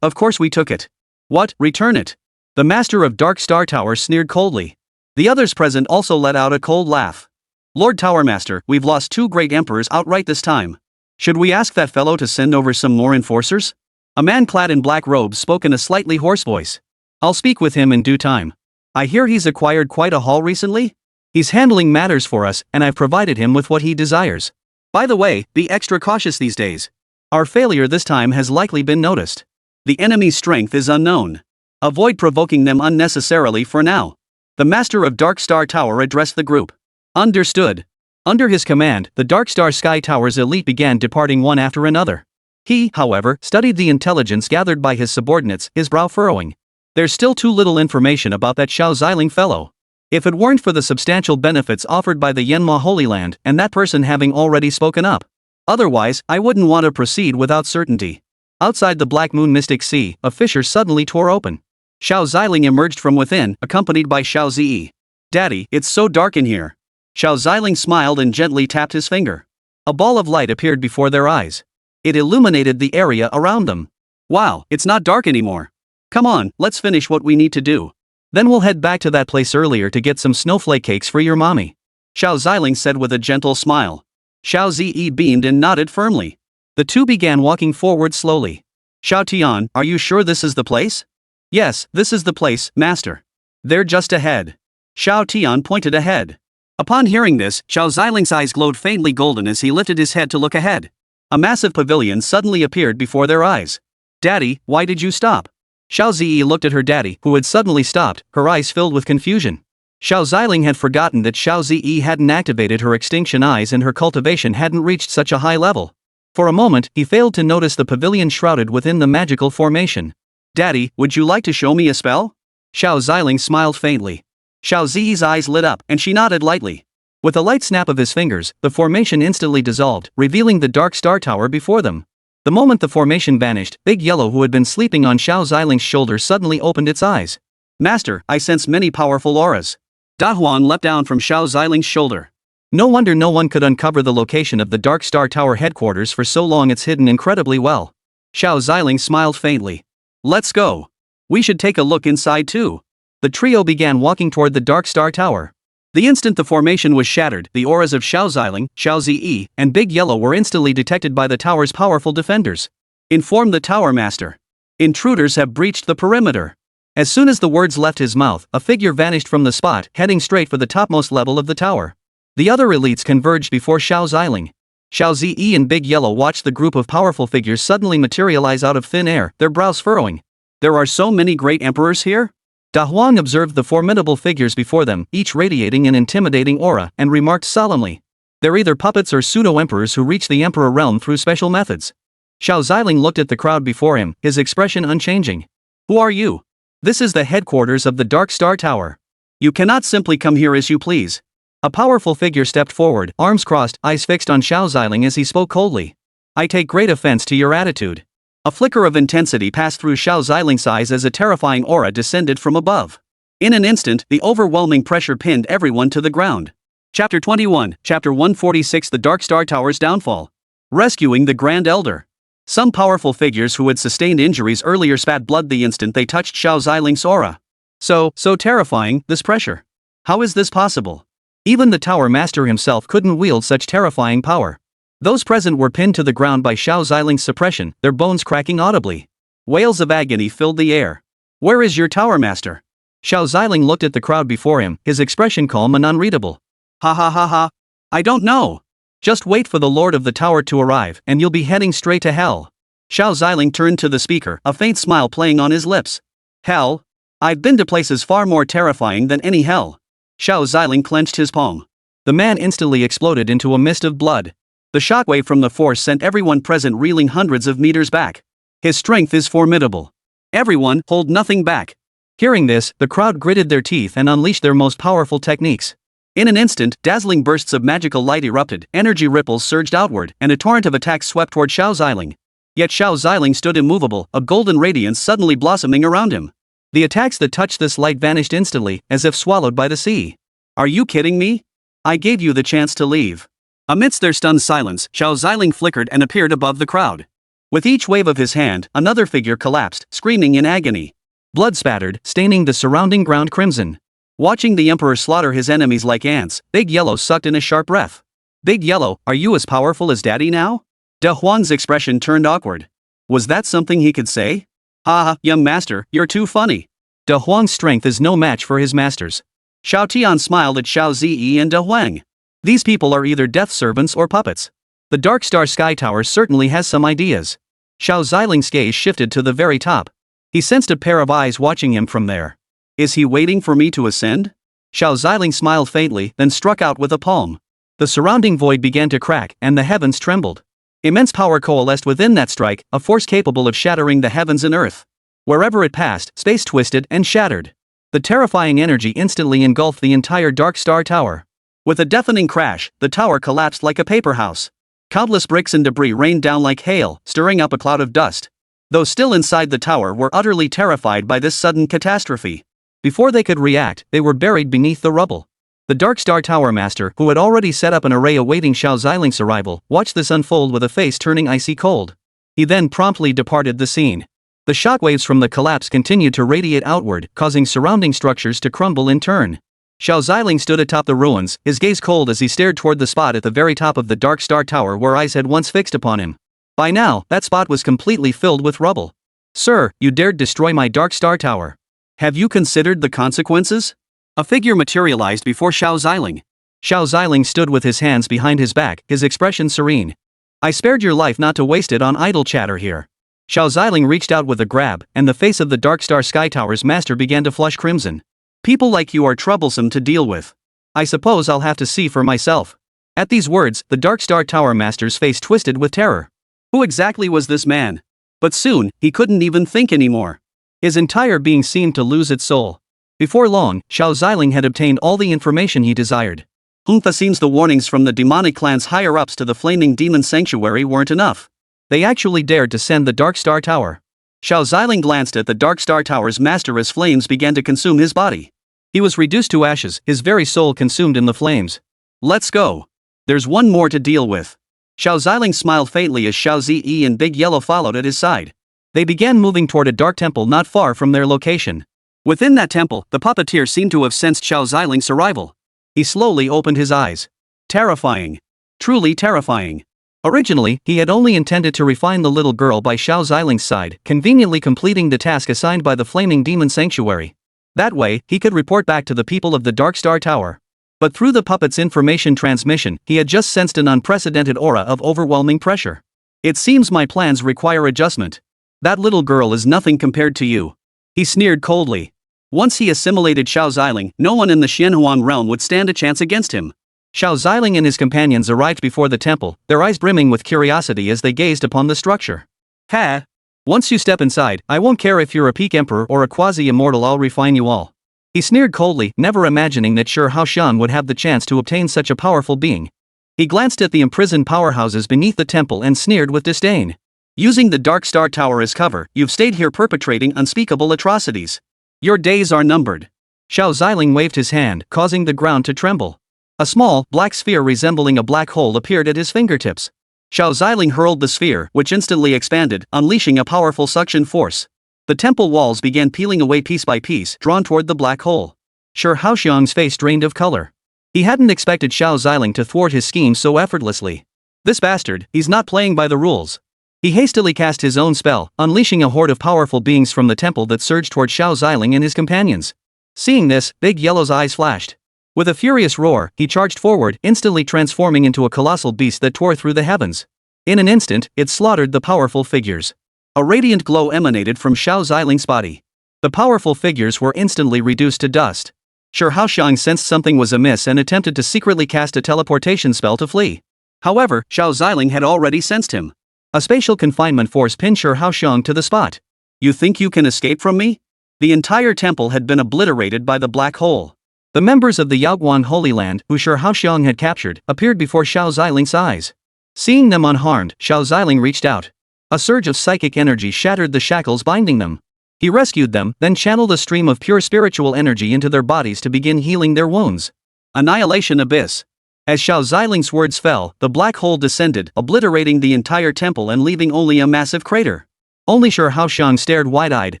Speaker 2: Of course we took it. What, return it? The master of Dark Star Tower sneered coldly. The others present also let out a cold laugh. Lord Tower Master, we've lost two great emperors outright this time. Should we ask that fellow to send over some more enforcers? A man clad in black robes spoke in a slightly hoarse voice. I'll speak with him in due time. I hear he's acquired quite a haul recently? He's handling matters for us, and I've provided him with what he desires. By the way, be extra cautious these days. Our failure this time has likely been noticed. The enemy's strength is unknown. Avoid provoking them unnecessarily for now. The master of Dark Star Tower addressed the group. Understood. Under his command, the Dark Star Sky Tower's elite began departing one after another. He, however, studied the intelligence gathered by his subordinates, his brow furrowing. There's still too little information about that Xiao Ziling fellow. If it weren't for the substantial benefits offered by the Yanma Holy Land and that person having already spoken up. Otherwise, I wouldn't want to proceed without certainty. Outside the Black Moon Mystic Sea, a fissure suddenly tore open. Xiao Ziling emerged from within, accompanied by Xiao Zi. Daddy, it's so dark in here. Xiao Ziling smiled and gently tapped his finger. A ball of light appeared before their eyes. It illuminated the area around them. Wow, it's not dark anymore. Come on, let's finish what we need to do. Then we'll head back to that place earlier to get some snowflake cakes for your mommy. Xiao Ziling said with a gentle smile. Xiao Zi beamed and nodded firmly. The two began walking forward slowly. Xiao Tian, are you sure this is the place? Yes, this is the place, master. They're just ahead. Xiao Tian pointed ahead. Upon hearing this, Xiao Ziling's eyes glowed faintly golden as he lifted his head to look ahead. A massive pavilion suddenly appeared before their eyes. Daddy, why did you stop? Xiao Zi looked at her daddy, who had suddenly stopped, her eyes filled with confusion. Xiao Ziling had forgotten that Xiao Zi hadn't activated her extinction eyes and her cultivation hadn't reached such a high level. For a moment, he failed to notice the pavilion shrouded within the magical formation. Daddy, would you like to show me a spell? Xiao Ziling smiled faintly. Xiao Zi's eyes lit up, and she nodded lightly. With a light snap of his fingers, the formation instantly dissolved, revealing the Dark Star Tower before them. The moment the formation vanished, Big Yellow, who had been sleeping on Xiao Ziling's shoulder, suddenly opened its eyes. Master, I sense many powerful auras. Da Huan leapt down from Xiao Ziling's shoulder. No wonder no one could uncover the location of the Dark Star Tower headquarters for so long, it's hidden incredibly well. Xiao Ziling smiled faintly. Let's go. We should take a look inside too. The trio began walking toward the Dark Star Tower. The instant the formation was shattered, the auras of Xiao Ziling, Xiao Zi, and Big Yellow were instantly detected by the tower's powerful defenders. Inform the Tower Master. Intruders have breached the perimeter. As soon as the words left his mouth, a figure vanished from the spot, heading straight for the topmost level of the tower. The other elites converged before Xiao Ziling. Xiao Zi and Big Yellow watched the group of powerful figures suddenly materialize out of thin air, their brows furrowing. There are so many great emperors here? Da Huang observed the formidable figures before them, each radiating an intimidating aura, and remarked solemnly. They're either puppets or pseudo-emperors who reach the emperor realm through special methods. Xiao Ziling looked at the crowd before him, his expression unchanging. Who are you? This is the headquarters of the Dark Star Tower. You cannot simply come here as you please. A powerful figure stepped forward, arms crossed, eyes fixed on Xiao Ziling as he spoke coldly. I take great offense to your attitude. A flicker of intensity passed through Xiao Ziling's eyes as a terrifying aura descended from above. In an instant, the overwhelming pressure pinned everyone to the ground. Chapter 21, Chapter 146, The Dark Star Tower's Downfall. Rescuing the Grand Elder. Some powerful figures who had sustained injuries earlier spat blood the instant they touched Xiao Ziling's aura. So terrifying, this pressure. How is this possible? Even the Tower Master himself couldn't wield such terrifying power. Those present were pinned to the ground by Xiao Ziling's suppression, their bones cracking audibly. Wails of agony filled the air. Where is your Tower Master? Xiao Ziling looked at the crowd before him, his expression calm and unreadable. Ha ha ha ha. I don't know. Just wait for the Lord of the Tower to arrive, and you'll be heading straight to hell. Xiao Ziling turned to the speaker, a faint smile playing on his lips. Hell? I've been to places far more terrifying than any hell. Xiao Ziling clenched his palm. The man instantly exploded into a mist of blood. The shockwave from the force sent everyone present reeling hundreds of meters back. His strength is formidable. Everyone, hold nothing back. Hearing this, the crowd gritted their teeth and unleashed their most powerful techniques. In an instant, dazzling bursts of magical light erupted, energy ripples surged outward, and a torrent of attacks swept toward Xiao Ziling. Yet Xiao Ziling stood immovable, a golden radiance suddenly blossoming around him. The attacks that touched this light vanished instantly, as if swallowed by the sea. Are you kidding me? I gave you the chance to leave. Amidst their stunned silence, Xiao Ziling flickered and appeared above the crowd. With each wave of his hand, another figure collapsed, screaming in agony. Blood spattered, staining the surrounding ground crimson. Watching the Emperor slaughter his enemies like ants, Big Yellow sucked in a sharp breath. Big Yellow, are you as powerful as Daddy now? De Huang's expression turned awkward. Was that something he could say? Ah, young master, you're too funny.
Speaker 1: De Huang's strength is no match for his master's.
Speaker 2: Xiao Tian smiled at Xiao Zi and De Huang.
Speaker 1: These people are either death servants or puppets. The Dark Star Sky Tower certainly has some ideas. Xiao Ziling's gaze shifted to the very top. He sensed a pair of eyes watching him from there.
Speaker 2: Is he waiting for me to ascend?
Speaker 1: Xiao Ziling smiled faintly, then struck out with a palm. The surrounding void began to crack, and the heavens trembled. Immense power coalesced within that strike, a force capable of shattering the heavens and earth. Wherever it passed, space twisted and shattered. The terrifying energy instantly engulfed the entire Dark Star Tower.
Speaker 2: With a deafening crash, the tower collapsed like a paper house. Countless bricks and debris rained down like hail, stirring up a cloud of dust. Those still inside the tower were utterly terrified by this sudden catastrophe. Before they could react, they were buried beneath the rubble. The Dark Star Tower Master, who had already set up an array awaiting Xiao Ziling's arrival, watched this unfold with a face turning icy cold. He then promptly departed the scene. The shockwaves from the collapse continued to radiate outward, causing surrounding structures to crumble in turn. Xiao Ziling stood atop the ruins, his gaze cold as he stared toward the spot at the very top of the Dark Star Tower where eyes had once fixed upon him. By now, that spot was completely filled with rubble. "Sir, you dared destroy my Dark Star Tower. Have you considered the consequences?" A figure materialized before Xiao Ziling.
Speaker 1: Xiao Ziling stood with his hands behind his back, his expression serene. "I spared your life not to waste it on idle chatter here." Xiao Ziling reached out with a grab, and the face of the Dark Star Sky Tower's master began to flush crimson.
Speaker 2: "People like you are troublesome to deal with.
Speaker 1: I suppose I'll have to see for myself." At these words, the Dark Star Tower master's face twisted with terror.
Speaker 2: Who exactly was this man? But soon, he couldn't even think anymore.
Speaker 1: His entire being seemed to lose its soul. Before long, Xiao Ziling had obtained all the information he desired.
Speaker 2: It seems the warnings from the demonic clan's higher-ups to the flaming demon sanctuary weren't enough.
Speaker 1: They actually dared to send the Dark Star Tower.
Speaker 2: Xiao Ziling glanced at the Dark Star Tower's master as flames began to consume his body.
Speaker 1: He was reduced to ashes, his very soul consumed in the flames.
Speaker 2: "Let's go. There's one more to deal with." Xiao Ziling smiled faintly as Xiao Zi and Big Yellow followed at his side.
Speaker 1: They began moving toward a dark temple not far from their location.
Speaker 2: Within that temple, the puppeteer seemed to have sensed Xiao Ziling's arrival.
Speaker 1: He slowly opened his eyes.
Speaker 2: Terrifying. Truly terrifying.
Speaker 1: Originally, he had only intended to refine the little girl by Xiao Ziling's side, conveniently completing the task assigned by the flaming demon sanctuary. That way, he could report back to the people of the Dark Star Tower. But through the puppet's information transmission, he had just sensed an unprecedented aura of overwhelming pressure. "It seems my plans require adjustment. That little girl is nothing compared to you." He sneered coldly. Once he assimilated Xiao Ziling, no one in the Xianhuan realm would stand a chance against him. Xiao Ziling and his companions arrived before the temple, their eyes brimming with curiosity as they gazed upon the structure. "Ha! Once you step inside, I won't care if you're a peak emperor or a quasi-immortal, I'll refine you all." He sneered coldly, never imagining that Shi Haoshan would have the chance to obtain such a powerful being. He glanced at the imprisoned powerhouses beneath the temple and sneered with disdain. "Using the Dark Star Tower as cover, you've stayed here perpetrating unspeakable atrocities. Your days are numbered." Xiao Ziling waved his hand, causing the ground to tremble. A small, black sphere resembling a black hole appeared at his fingertips. Xiao Ziling hurled the sphere, which instantly expanded, unleashing a powerful suction force. The temple walls began peeling away piece by piece, drawn toward the black hole. Shi Haoxiang's face drained of color. He hadn't expected Xiao Ziling to thwart his scheme so effortlessly. This bastard, he's not playing by the rules. He hastily cast his own spell, unleashing a horde of powerful beings from the temple that surged toward Xiao Ziling and his companions. Seeing this, Big Yellow's eyes flashed. With a furious roar, he charged forward, instantly transforming into a colossal beast that tore through the heavens. In an instant, it slaughtered the powerful figures. A radiant glow emanated from Xiao Ziling's body. The powerful figures were instantly reduced to dust. Shi Haoxiang sensed something was amiss and attempted to secretly cast a teleportation spell to flee. However, Xiao Ziling had already sensed him. A spatial confinement force pinned Shi Haoxiang to the spot. "You think you can escape from me?" The entire temple had been obliterated by the black hole. The members of the Yaoguan Holy Land, who Shi Haoxiang had captured, appeared before Xiao Ziling's eyes. Seeing them unharmed, Xiao Ziling reached out. A surge of psychic energy shattered the shackles binding them. He rescued them, then channeled a stream of pure spiritual energy into their bodies to begin healing their wounds. Annihilation Abyss. As Xiao Ziling's words fell, the black hole descended, obliterating the entire temple and leaving only a massive crater. Only Shi Haoxiang stared wide-eyed,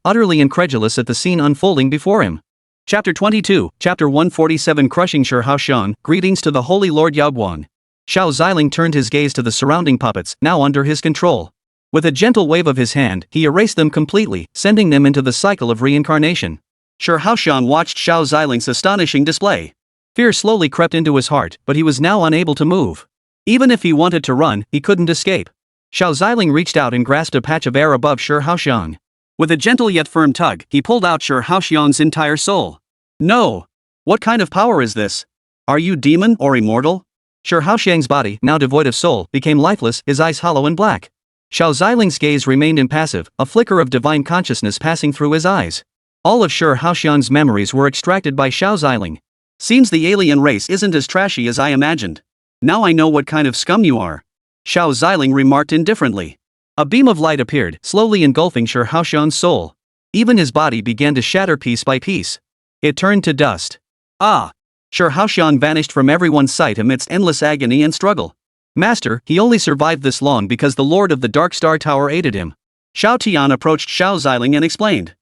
Speaker 1: utterly incredulous at the scene unfolding before him. Chapter 22, Chapter 147 Crushing Shi Haoxiang, Greetings to the Holy Lord Yaoguan. Xiao Ziling turned his gaze to the surrounding puppets, now under his control. With a gentle wave of his hand, he erased them completely, sending them into the cycle of reincarnation.
Speaker 2: Shi Haoxiang watched Xiao Ziling's astonishing display.
Speaker 1: Fear slowly crept into his heart, but he was now unable to move. Even if he wanted to run, he couldn't escape. Xiao Ziling reached out and grasped a patch of air above Shi Haoxiang.
Speaker 2: With a gentle yet firm tug, he pulled out Shi Haoxiang's entire soul. No! What kind of power is this? Are you demon or immortal?
Speaker 1: Shi Haoxiang's body, now devoid of soul, became lifeless, his eyes hollow and black. Xiao Ziling's gaze remained impassive, a flicker of divine consciousness passing through his eyes. All of Shi Haoxiang's memories were extracted by Xiao Ziling.
Speaker 2: Seems the alien race isn't as trashy as I imagined. Now I know what kind of scum you are. Xiao Ziling remarked indifferently.
Speaker 1: A beam of light appeared, slowly engulfing Shi Haoxiang's soul. Even his body began to shatter piece by piece. It turned to dust.
Speaker 2: Ah! Shi Haoxiang vanished from everyone's sight amidst endless agony and struggle.
Speaker 1: Master, he only survived this long because the Lord of the Dark Star Tower aided him.
Speaker 2: Xiao Tian approached Xiao Ziling and explained.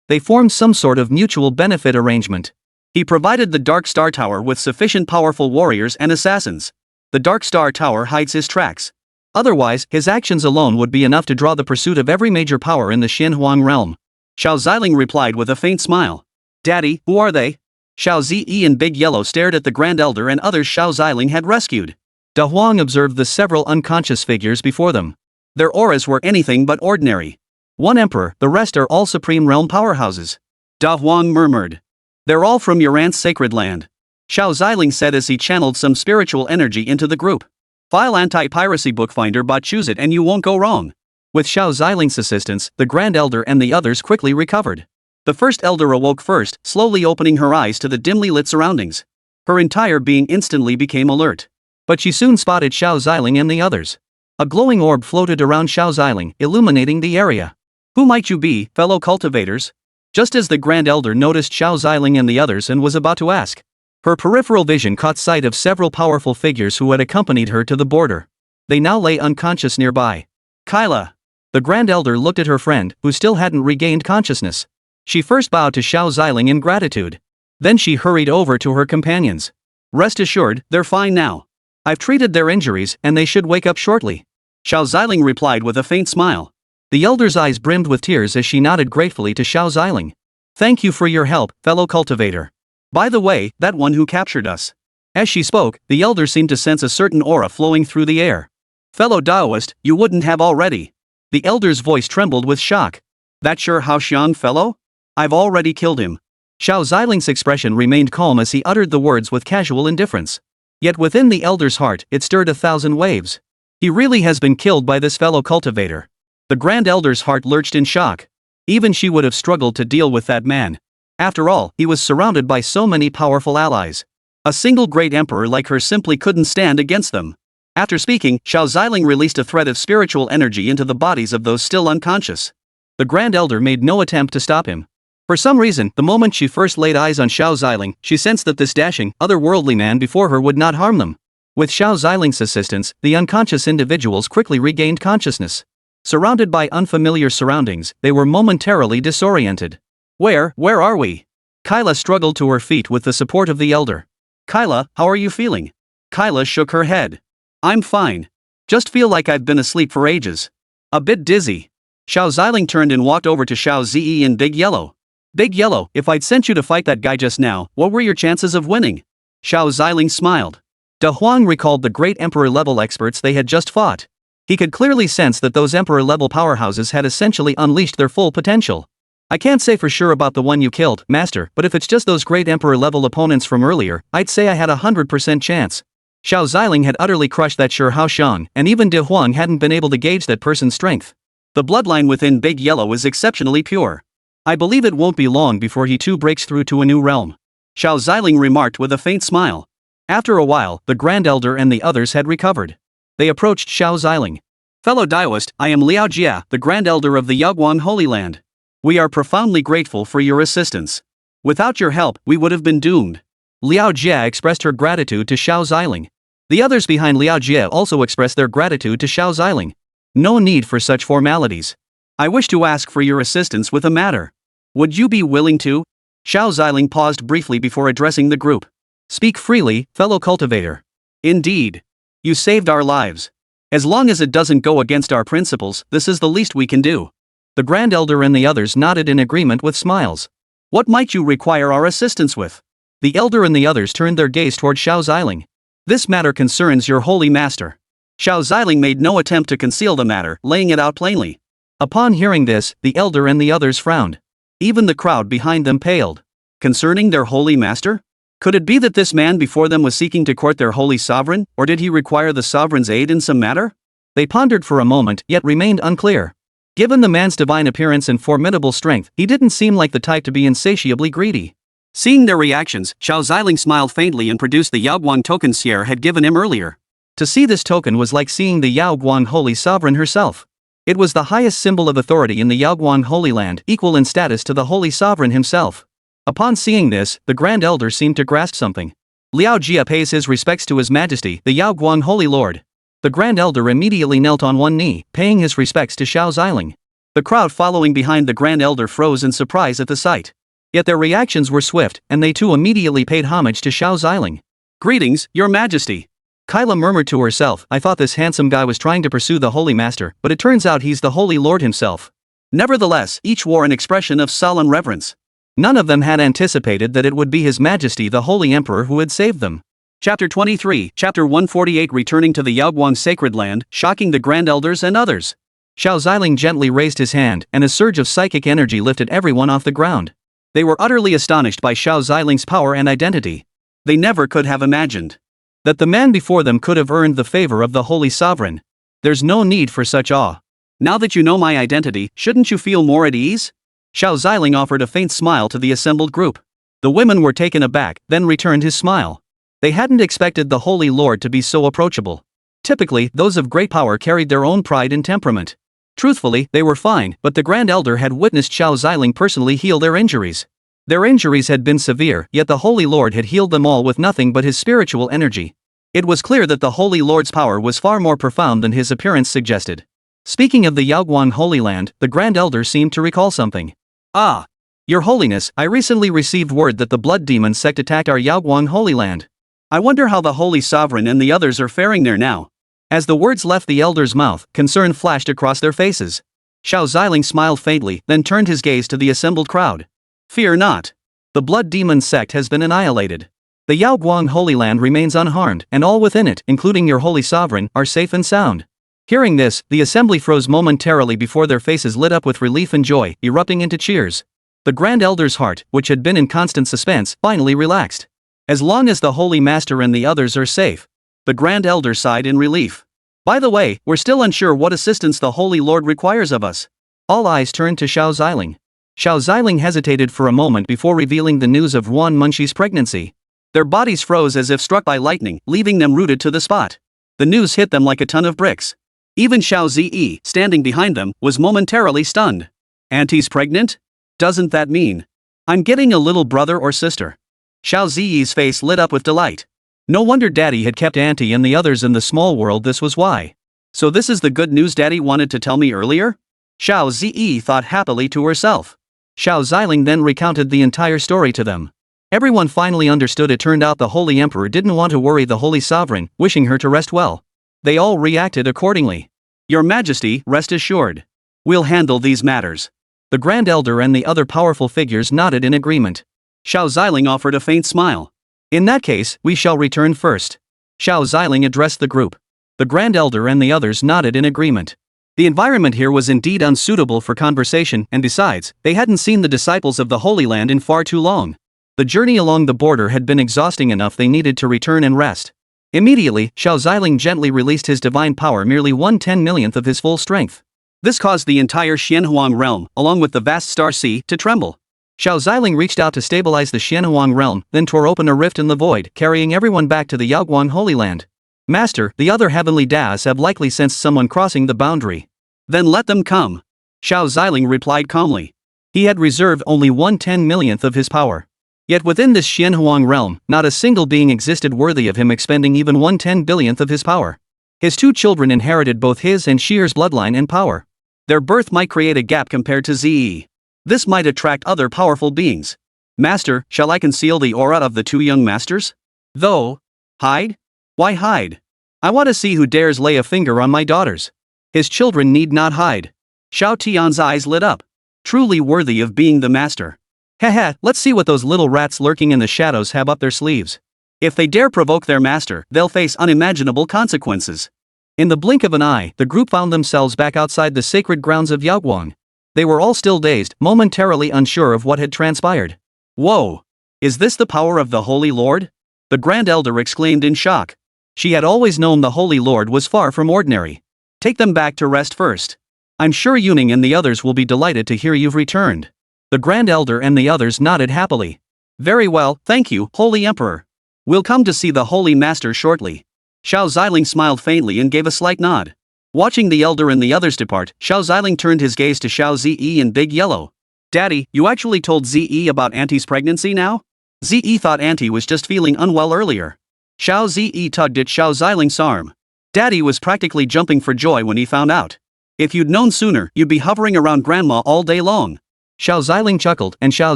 Speaker 1: They formed some sort of mutual benefit arrangement.
Speaker 2: He provided the Dark Star Tower with sufficient powerful warriors and assassins. The Dark Star Tower hides his tracks.
Speaker 1: Otherwise, his actions alone would be enough to draw the pursuit of every major power in the Xinhuang realm.
Speaker 2: Xiao Ziling replied with a faint smile. Daddy, who are they? Xiao Zi and Big Yellow stared at the Grand Elder and others Xiao Ziling had rescued.
Speaker 1: Da Huang observed the several unconscious figures before them.
Speaker 2: Their auras were anything but ordinary.
Speaker 1: One emperor, the rest are all supreme realm powerhouses.
Speaker 2: Da Huang murmured. They're all from your aunt's sacred land. Xiao Ziling said as he channeled some spiritual energy into the group. File anti-piracy bookfinder but choose it and you won't go wrong.
Speaker 1: With Xiao Ziling's assistance, the Grand Elder and the others quickly recovered.
Speaker 2: The first elder awoke first, slowly opening her eyes to the dimly lit surroundings. Her entire being instantly became alert.
Speaker 1: But she soon spotted Xiao Ziling and the others. A glowing orb floated around Xiao Ziling, illuminating the area.
Speaker 2: Who might you be, fellow cultivators? Just as the Grand Elder noticed Xiao Ziling and the others and was about to ask,
Speaker 1: her peripheral vision caught sight of several powerful figures who had accompanied her to the border. They now lay unconscious nearby.
Speaker 2: Kyla.
Speaker 1: The Grand Elder looked at her friend, who still hadn't regained consciousness. She first bowed to Xiao Ziling in gratitude. Then she hurried over to her companions.
Speaker 2: Rest assured, they're fine now.
Speaker 1: I've treated their injuries, and they should wake up shortly.
Speaker 2: Xiao Ziling replied with a faint smile.
Speaker 1: The elder's eyes brimmed with tears as she nodded gratefully to Xiao Ziling. Thank you for your help, fellow cultivator.
Speaker 2: By the way, that one who captured us.
Speaker 1: As she spoke, the elder seemed to sense a certain aura flowing through the air.
Speaker 2: Fellow Taoist, you wouldn't have already.
Speaker 1: The elder's voice trembled with shock.
Speaker 2: That Shi Haoxiang fellow? I've already killed him.
Speaker 1: Xiao Ziling's expression remained calm as he uttered the words with casual indifference. Yet within the elder's heart, it stirred 1,000 waves. He really has been killed by this fellow cultivator. The Grand Elder's heart lurched in shock. Even she would have struggled to deal with that man. After all, he was surrounded by so many powerful allies. A single great emperor like her simply couldn't stand against them. After speaking, Xiao Ziling released a thread of spiritual energy into the bodies of those still unconscious. The Grand Elder made no attempt to stop him. For some reason, the moment she first laid eyes on Xiao Ziling, she sensed that this dashing, otherworldly man before her would not harm them. With Xiao Ziling's assistance, the unconscious individuals quickly regained consciousness. Surrounded by unfamiliar surroundings, they were momentarily disoriented. Where are we? Kyla struggled to her feet with the support of the elder.
Speaker 2: Kyla, how are you feeling? Kyla shook her head. I'm fine. Just feel like I've been asleep for ages. A bit dizzy. Xiao Ziling turned and walked over to Xiao Zi and Big Yellow. Big Yellow, if I'd sent you to fight that guy just now, what were your chances of winning? Xiao Ziling smiled.
Speaker 1: Da Huang recalled the great emperor-level experts they had just fought. He could clearly sense that those emperor-level powerhouses had essentially unleashed their full potential. I can't say for sure about the one you killed, Master, but if it's just those great emperor-level opponents from earlier, I'd say I had 100% chance. Xiao Ziling had utterly crushed that Shi Haoxiang, and even Da Huang hadn't been able to gauge that person's strength.
Speaker 2: The bloodline within Big Yellow is exceptionally pure. I believe it won't be long before he too breaks through to a new realm. Xiao Ziling remarked with a faint smile.
Speaker 1: After a while, the Grand Elder and the others had recovered. They approached Xiao Ziling.
Speaker 2: Fellow Taoist, I am Liao Jia, the Grand Elder of the Yaguan Holy Land. We are profoundly grateful for your assistance. Without your help, we would have been doomed.
Speaker 1: Liao Jia expressed her gratitude to Xiao Ziling. The others behind Liao Jia also expressed their gratitude to Xiao Ziling. No need for such formalities.
Speaker 2: I wish to ask for your assistance with a matter. Would you be willing to? Xiao Ziling paused briefly before addressing the group.
Speaker 1: Speak freely, fellow cultivator.
Speaker 2: Indeed. You saved our lives. As long as it doesn't go against our principles, this is the least we can do.
Speaker 1: The Grand Elder and the others nodded in agreement with smiles.
Speaker 2: What might you require our assistance with?
Speaker 1: The Elder and the others turned their gaze toward Xiao Ziling.
Speaker 2: This matter concerns your holy master. Xiao Ziling made no attempt to conceal the matter, laying it out plainly.
Speaker 1: Upon hearing this, the Elder and the others frowned.
Speaker 2: Even the crowd behind them paled. Concerning their holy master? Could it be that this man before them was seeking to court their holy sovereign, or did he require the sovereign's aid in some matter?
Speaker 1: They pondered for a moment, yet remained unclear. Given the man's divine appearance and formidable strength, he didn't seem like the type to be insatiably greedy.
Speaker 2: Seeing their reactions, Xiao Ziling smiled faintly and produced the Yaoguang token Sierra had given him earlier.
Speaker 1: To see this token was like seeing the Yaoguang Holy Sovereign herself. It was the highest symbol of authority in the Yaoguang Holy Land, equal in status to the Holy Sovereign himself. Upon seeing this, the Grand Elder seemed to grasp something. Liao Jia pays his respects to His Majesty, the Yaoguang Holy Lord. The Grand Elder immediately knelt on one knee, paying his respects to Xiao Ziling. The crowd following behind the Grand Elder froze in surprise at the sight. Yet their reactions were swift, and they too immediately paid homage to Xiao Ziling.
Speaker 2: Greetings, Your Majesty.
Speaker 1: Kyla murmured to herself, I thought this handsome guy was trying to pursue the Holy Master, but it turns out he's the Holy Lord himself.
Speaker 2: Nevertheless, each wore an expression of sullen reverence.
Speaker 1: None of them had anticipated that it would be His Majesty the Holy Emperor who had saved them.
Speaker 2: Chapter 23, Chapter 148 Returning to the Yaoguang Sacred Land, shocking the Grand Elders and others.
Speaker 1: Xiao Ziling gently raised his hand, and a surge of psychic energy lifted everyone off the ground.
Speaker 2: They were utterly astonished by Xiao Ziling's power and identity. They never could have imagined
Speaker 1: that the man before them could have earned the favor of the Holy Sovereign. There's no need for such awe.
Speaker 2: Now that you know my identity, shouldn't you feel more at ease?
Speaker 1: Xiao Ziling offered a faint smile to the assembled group. The women were taken aback, then returned his smile. They hadn't expected the Holy Lord to be so approachable. Typically, those of great power carried their own pride and temperament. Truthfully, they were fine, but the Grand Elder had witnessed Xiao Ziling personally heal their injuries. Their injuries had been severe, yet the Holy Lord had healed them all with nothing but his spiritual energy. It was clear that the Holy Lord's power was far more profound than his appearance suggested. Speaking of the Yaoguang Holy Land, the Grand Elder seemed to recall something.
Speaker 2: Ah!
Speaker 1: Your Holiness, I recently received word that the Blood Demon Sect attacked our Yaoguang Holy Land.
Speaker 2: I wonder how the Holy Sovereign and the others are faring there now.
Speaker 1: As the words left the Elder's mouth, concern flashed across their faces. Xiao Ziling smiled faintly, then turned his gaze to the assembled crowd.
Speaker 2: Fear not.
Speaker 1: The Blood Demon Sect has been annihilated. The Yaoguang Holy Land remains unharmed, and all within it, including your Holy Sovereign, are safe and sound. Hearing this, the assembly froze momentarily before their faces lit up with relief and joy, erupting into cheers. The Grand Elder's heart, which had been in constant suspense, finally relaxed. As long as the Holy Master and the others are safe. The Grand Elder sighed in relief. By the way, we're still unsure what assistance the Holy Lord requires of us. All eyes turned to Xiao Ziling. Xiao Ziling hesitated for a moment before revealing the news of Yuan Munxi's pregnancy.
Speaker 2: Their bodies froze as if struck by lightning, leaving them rooted to the spot. The news hit them like a ton of bricks. Even Xiao Ziyi, standing behind them, was momentarily stunned. Auntie's pregnant? Doesn't that mean I'm getting a little brother or sister? Xiao Ziyi's face lit up with delight. No wonder Daddy had kept Auntie and the others in the small world, this was why. So this is the good news Daddy wanted to tell me earlier? Xiao Ziyi thought happily to herself.
Speaker 1: Xiao Ziling then recounted the entire story to them. Everyone finally understood. It turned out the Holy Emperor didn't want to worry the Holy Sovereign, wishing her to rest well. They all reacted accordingly. Your Majesty, rest assured. We'll handle these matters. The Grand Elder and the other powerful figures nodded in agreement.
Speaker 2: Xiao Ziling offered a faint smile.
Speaker 1: In that case, we shall return first. Xiao Ziling addressed the group. The Grand Elder and the others nodded in agreement. The environment here was indeed unsuitable for conversation, and besides, they hadn't seen the disciples of the Holy Land in far too long. The journey along the border had been exhausting enough. They needed to return and rest. Immediately, Xiao Ziling gently released his divine power, merely 1/10,000,000th of his full strength.
Speaker 2: This caused the entire Xianhuang realm, along with the vast star sea, to tremble.
Speaker 1: Xiao Ziling reached out to stabilize the Xianhuang realm, then tore open a rift in the void, carrying everyone back to the Yaoguang Holy Land. Master, the other heavenly deities have likely sensed someone crossing the boundary.
Speaker 2: Then let them come. Xiao Ziling replied calmly.
Speaker 1: He had reserved only 1/10,000,000th of his power. Yet within this Xianhuang realm, not a single being existed worthy of him expending even 1/10,000,000th of his power. His two children inherited both his and Shier's bloodline and power. Their birth might create a gap compared to Zi. This might attract other powerful beings. Master, shall I conceal the aura of the two young masters? Though, hide? Why hide?
Speaker 2: I want to see who dares lay a finger on my daughters. His children need not hide. Xiao Tian's eyes lit up. Truly worthy of being the master. Heh, let's see what those little rats lurking in the shadows have up their sleeves. If they dare provoke their master, they'll face unimaginable consequences. In the blink of an eye, the group found themselves back outside the sacred grounds of Yaoguang. They were all still dazed, momentarily unsure of what had transpired. Whoa! Is this the power of the Holy Lord? The Grand Elder exclaimed in shock. She had always known the Holy Lord was far from ordinary. Take them back to rest first. I'm sure Yuning and the others will be delighted to hear you've returned. The Grand Elder and the others nodded happily. Very well, thank you, Holy Emperor. We'll come to see the Holy Master shortly. Xiao Ziling smiled faintly and gave a slight nod. Watching the Elder and the others depart, Xiao Ziling turned his gaze to Xiao Zi and Big Yellow. Daddy, you actually told Zi about Auntie's pregnancy now? Zi thought Auntie was just feeling unwell earlier. Xiao Zi tugged at Xiao Ziling's arm. Daddy was practically jumping for joy when he found out. If you'd known sooner, you'd be hovering around Grandma all day long.
Speaker 1: Xiao Ziling chuckled and Xiao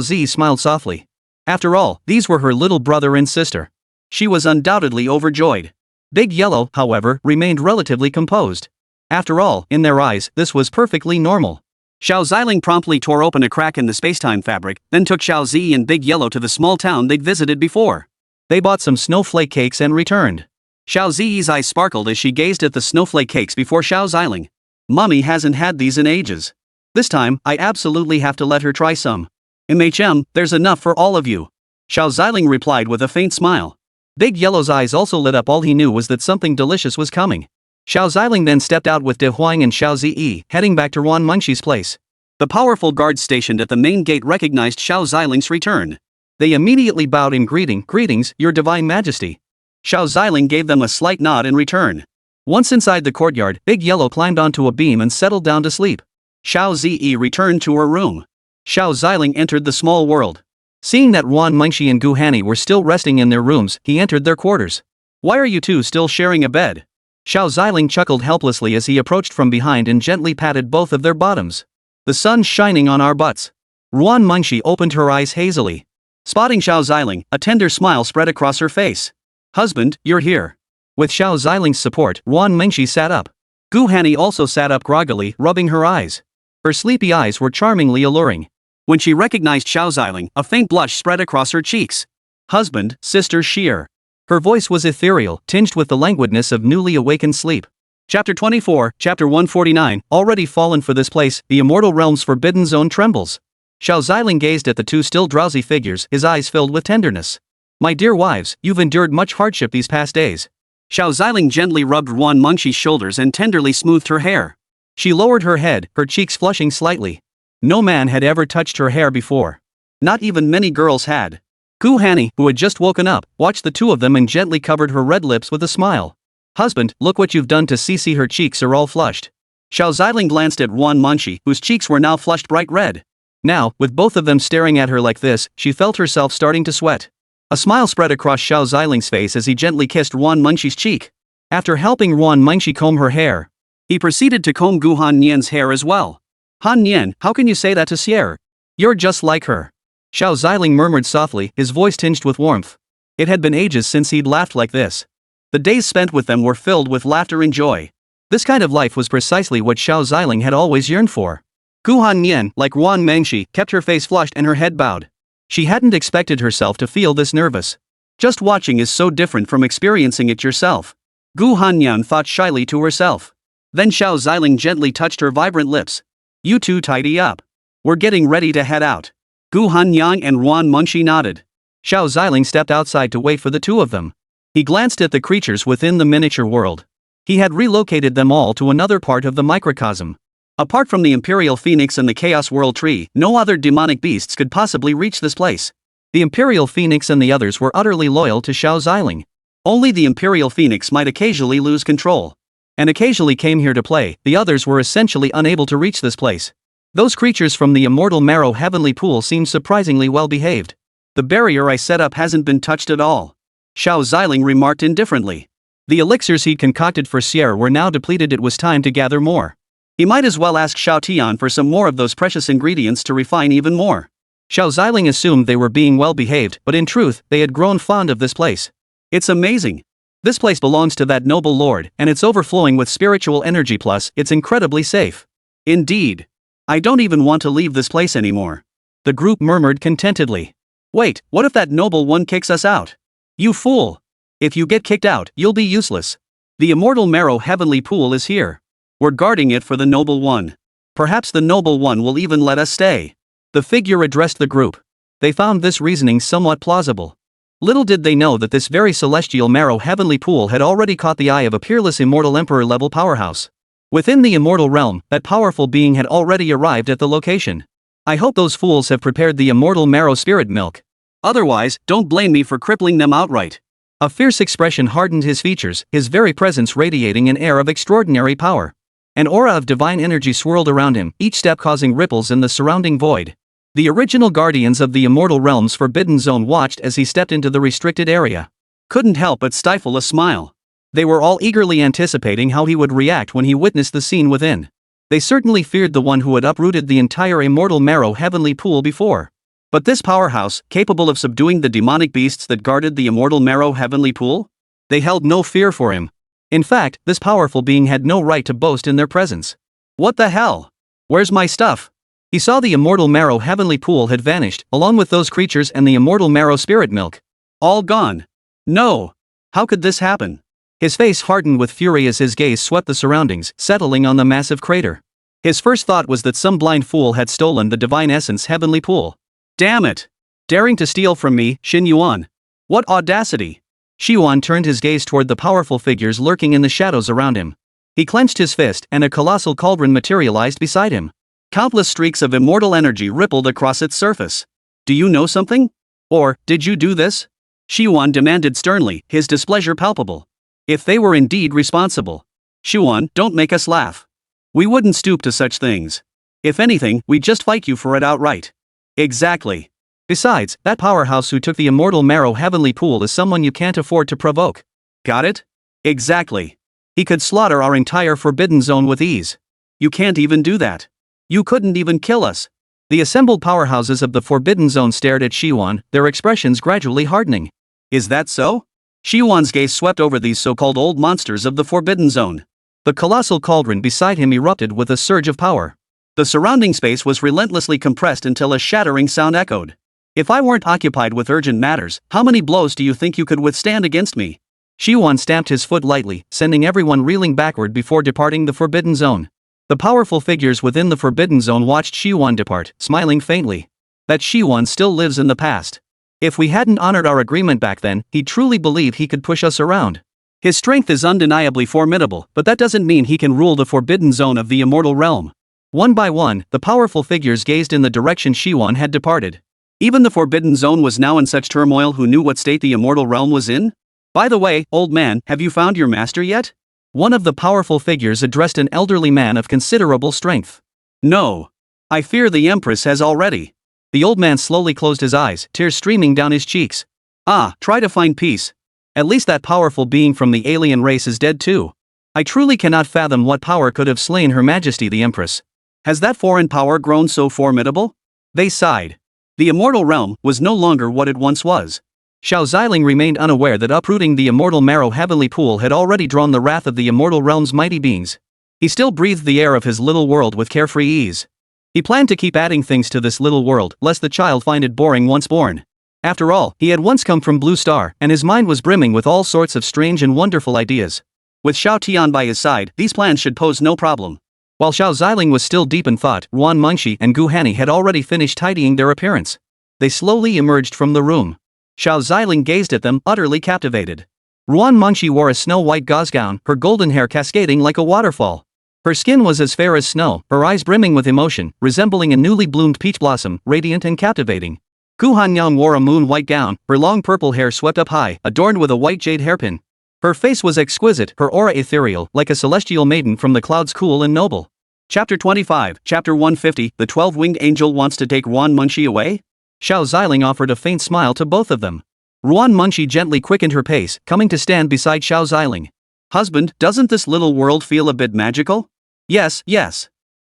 Speaker 1: Zi smiled softly. After all, these were her little brother and sister. She was undoubtedly overjoyed. Big Yellow, however, remained relatively composed. After all, in their eyes, this was perfectly normal. Xiao Ziling promptly tore open a crack in the spacetime fabric, then took Xiao Zi and Big Yellow to the small town they'd visited before. They bought some snowflake cakes and returned.
Speaker 2: Xiao Zi's eyes sparkled as she gazed at the snowflake cakes before Xiao Ziling. Mommy hasn't had these in ages. This time, I absolutely have to let her try some. There's enough for all of you. Xiao Ziling replied with a faint smile.
Speaker 1: Big Yellow's eyes also lit up. All he knew was that something delicious was coming. Xiao Ziling then stepped out with De Huang and Xiao Zi, heading back to Wan Mengxi's place.
Speaker 2: The powerful guards stationed at the main gate recognized Xiao Ziling's return.
Speaker 1: They immediately bowed in greetings, Your Divine Majesty.
Speaker 2: Xiao Ziling gave them a slight nod in return.
Speaker 1: Once inside the courtyard, Big Yellow climbed onto a beam and settled down to sleep.
Speaker 2: Xiao Zi returned to her room. Xiao Ziling entered the small world.
Speaker 1: Seeing that Wan Mengxi and Gu Hanni were still resting in their rooms, he entered their quarters.
Speaker 2: Why are you two still sharing a bed?
Speaker 1: Xiao Ziling chuckled helplessly as he approached from behind and gently patted both of their bottoms. The sun's shining on our butts. Wan Mengxi opened her eyes hazily.
Speaker 2: Spotting Xiao Ziling, a tender smile spread across her face. Husband, you're here.
Speaker 1: With Xiao Ziling's support, Wan Mengxi sat up.
Speaker 2: Gu Hanni also sat up groggily, rubbing her eyes.
Speaker 1: Her sleepy eyes were charmingly alluring.
Speaker 2: When she recognized Xiao Ziling, a faint blush spread across her cheeks. Husband, Sister Sheer.
Speaker 1: Her voice was ethereal, tinged with the languidness of newly awakened sleep.
Speaker 2: Chapter 24, Chapter 149,
Speaker 1: Already fallen for this place, the immortal realm's forbidden zone trembles. Xiao Ziling gazed at the two still drowsy figures, his eyes filled with tenderness. My dear wives, you've endured much hardship these past days.
Speaker 2: Xiao Ziling gently rubbed Wan Mengxi's shoulders and tenderly smoothed her hair.
Speaker 1: She lowered her head, her cheeks flushing slightly. No man had ever touched her hair before.
Speaker 2: Not even many girls had.
Speaker 1: Gu Hanni, who had just woken up, watched the two of them and gently covered her red lips with a smile. Husband, look what you've done to Cici, her cheeks are all flushed.
Speaker 2: Xiao Ziling glanced at Wan Mengxi, whose cheeks were now flushed bright red.
Speaker 1: Now, with both of them staring at her like this, she felt herself starting to sweat. A smile spread across Xiao Ziling's face as he gently kissed Wan Mengxi's cheek. After helping Wan Mengxi comb her hair,
Speaker 2: he proceeded to comb Gu Hannian's hair as well. Han Nian, how can you say that to Sierra?
Speaker 1: You're just like her. Xiao Ziling murmured softly, his voice tinged with warmth. It had been ages since he'd laughed like this. The days spent with them were filled with laughter and joy. This kind of life was precisely what Xiao Ziling had always yearned for. Gu Hannian, like Wan Mengxi, kept her face flushed and her head bowed. She hadn't expected herself to feel this nervous. Just watching is so different from experiencing it yourself. Gu Hannian thought shyly to herself. Then Xiao Ziling gently touched her vibrant lips. You two tidy up. We're getting ready to head out. Gu Hannian and Wan Mengxi nodded. Xiao Ziling stepped outside to wait for the two of them. He glanced at the creatures within the miniature world. He had relocated them all to another part of the microcosm. Apart from the Imperial Phoenix and the Chaos World Tree, no other demonic beasts could possibly reach this place. The Imperial Phoenix and the others were utterly loyal to Xiao Ziling. Only the Imperial Phoenix might occasionally lose control. And occasionally came here to play, the others were essentially unable to reach this place. Those creatures from the immortal marrow heavenly pool seemed surprisingly well behaved. The barrier I set up hasn't been touched at all. Xiao Ziling remarked indifferently. The elixirs he'd concocted for Sierra were now depleted. It was time to gather more. He might as well ask Xiao Tian for some more of those precious ingredients to refine even more. Xiao Ziling assumed they were being well behaved, but in truth, they had grown fond of this place. It's amazing.
Speaker 2: This place belongs to that noble lord, and it's overflowing with spiritual energy, plus it's incredibly safe. Indeed. I don't even want to leave this place anymore. The group murmured contentedly. Wait, what if that noble one kicks us out? You fool! If you get kicked out, you'll be useless. The immortal marrow heavenly pool is here. We're guarding it for the noble one. Perhaps the noble one will even let us stay. The figure addressed the group. They found this reasoning somewhat plausible. Little did they know that this very celestial marrow heavenly pool had already caught the eye of a peerless immortal emperor-level powerhouse. Within the immortal realm, that powerful being had already arrived at the location. I hope those fools have prepared the immortal marrow spirit milk. Otherwise, don't blame me for crippling them outright. A fierce expression hardened his features, his very presence radiating an air of extraordinary power. An aura of divine energy swirled around him, each step causing ripples in the surrounding void. The original guardians of the immortal realm's forbidden zone watched as he stepped into the restricted area. Couldn't help but stifle a smile. They were all eagerly anticipating how he would react when he witnessed the scene within. They certainly feared the one who had uprooted the entire immortal marrow heavenly pool before. But this powerhouse, capable of subduing the demonic beasts that guarded the immortal marrow heavenly pool? They held no fear for him. In fact, this powerful being had no right to boast in their presence. What the hell? Where's my stuff? He saw the immortal marrow heavenly pool had vanished, along with those creatures and the immortal marrow spirit milk. All gone. No. How could this happen? His face hardened with fury as his gaze swept the surroundings, settling on the massive crater. His first thought was that some blind fool had stolen the divine essence heavenly pool. Damn it! Daring to steal from me, Xin Yuan. What audacity! Shi Yuan turned his gaze toward the powerful figures lurking in the shadows around him. He clenched his fist, and a colossal cauldron materialized beside him. Countless streaks of immortal energy rippled across its surface. Do you know something? Or, did you do this? Shi Yuan demanded sternly, his displeasure palpable. If they were indeed responsible. Shi Yuan, don't make us laugh. We wouldn't stoop to such things. If anything, we'd just fight you for it outright. Exactly. Besides, that powerhouse who took the immortal marrow heavenly pool is someone you can't afford to provoke. Got it? Exactly. He could slaughter our entire forbidden zone with ease. You can't even do that. You couldn't even kill us. The assembled powerhouses of the forbidden zone stared at Shi Yuan, their expressions gradually hardening. Is that so? Shi Yuan's gaze swept over these so-called old monsters of the forbidden zone. The colossal cauldron beside him erupted with a surge of power. The surrounding space was relentlessly compressed until a shattering sound echoed. If I weren't occupied with urgent matters, how many blows do you think you could withstand against me? Shi Yuan stamped his foot lightly, sending everyone reeling backward before departing the forbidden zone. The powerful figures within the forbidden zone watched Shi Yuan depart, smiling faintly. That Shi Yuan still lives in the past. If we hadn't honored our agreement back then, he'd truly believe he could push us around. His strength is undeniably formidable, but that doesn't mean he can rule the forbidden zone of the immortal realm. One by one, the powerful figures gazed in the direction Shi Yuan had departed. Even the forbidden zone was now in such turmoil. Who knew what state the immortal realm was in? By the way, old man, have you found your master yet? One of the powerful figures addressed an elderly man of considerable strength. No. I fear the Empress has already. The old man slowly closed his eyes, tears streaming down his cheeks. Ah, try to find peace. At least that powerful being from the alien race is dead too. I truly cannot fathom what power could have slain Her Majesty the Empress. Has that foreign power grown so formidable? They sighed. The immortal realm was no longer what it once was. Xiao Ziling remained unaware that uprooting the immortal marrow heavenly pool had already drawn the wrath of the immortal realm's mighty beings. He still breathed the air of his little world with carefree ease. He planned to keep adding things to this little world, lest the child find it boring once born. After all, he had once come from Blue Star, and his mind was brimming with all sorts of strange and wonderful ideas. With Xiao Tian by his side, these plans should pose no problem. While Xiao Ziling was still deep in thought, Ruan Mengxi and Gu Hanni had already finished tidying their appearance. They slowly emerged from the room. Xiao Ziling gazed at them, utterly captivated. Ruan Mengxi wore a snow-white gauze gown, her golden hair cascading like a waterfall. Her skin was as fair as snow, her eyes brimming with emotion, resembling a newly bloomed peach blossom, radiant and captivating. Gu Hanyang wore a moon-white gown, her long purple hair swept up high, adorned with a white jade hairpin. Her face was exquisite, her aura ethereal, like a celestial maiden from the clouds, cool and noble. Chapter 25, Chapter 150, The 12-Winged Angel Wants to Take Ruan Mengxi Away? Xiao Ziling offered a faint smile to both of them. Ruan Mengxi gently quickened her pace, coming to stand beside Xiao Ziling. Husband, doesn't this little world feel a bit magical? Yes.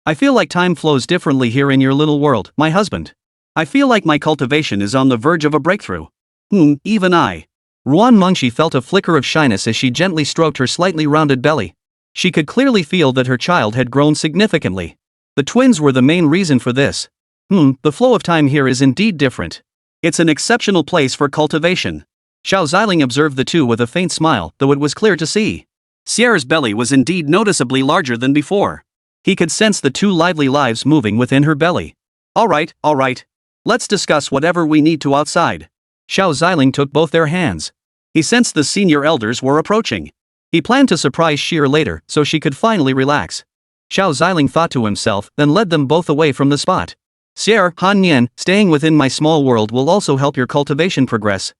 Speaker 2: I feel like time flows differently here in your little world, my husband. I feel like my cultivation is on the verge of a breakthrough. Even I.
Speaker 1: Ruan Mengshi felt a flicker of shyness as she gently stroked her slightly rounded belly. She could clearly feel that her child had grown significantly. The twins were the main reason for this. The flow of time here is indeed different.
Speaker 2: It's an exceptional place for cultivation.
Speaker 1: Xiao Ziling observed the two with a faint smile, though it was clear to see.
Speaker 2: Sierra's belly was indeed noticeably larger than before.
Speaker 1: He could sense the two lively lives moving within her belly.
Speaker 2: All right. Let's discuss whatever we need to outside.
Speaker 1: Xiao Ziling took both their hands.
Speaker 2: He sensed the senior elders were approaching.
Speaker 1: He planned to surprise Sheer later so she could finally relax. Xiao Ziling thought to himself, then led them both away from the spot. Sierra, Han Nian, staying within my small world will also help your cultivation progress.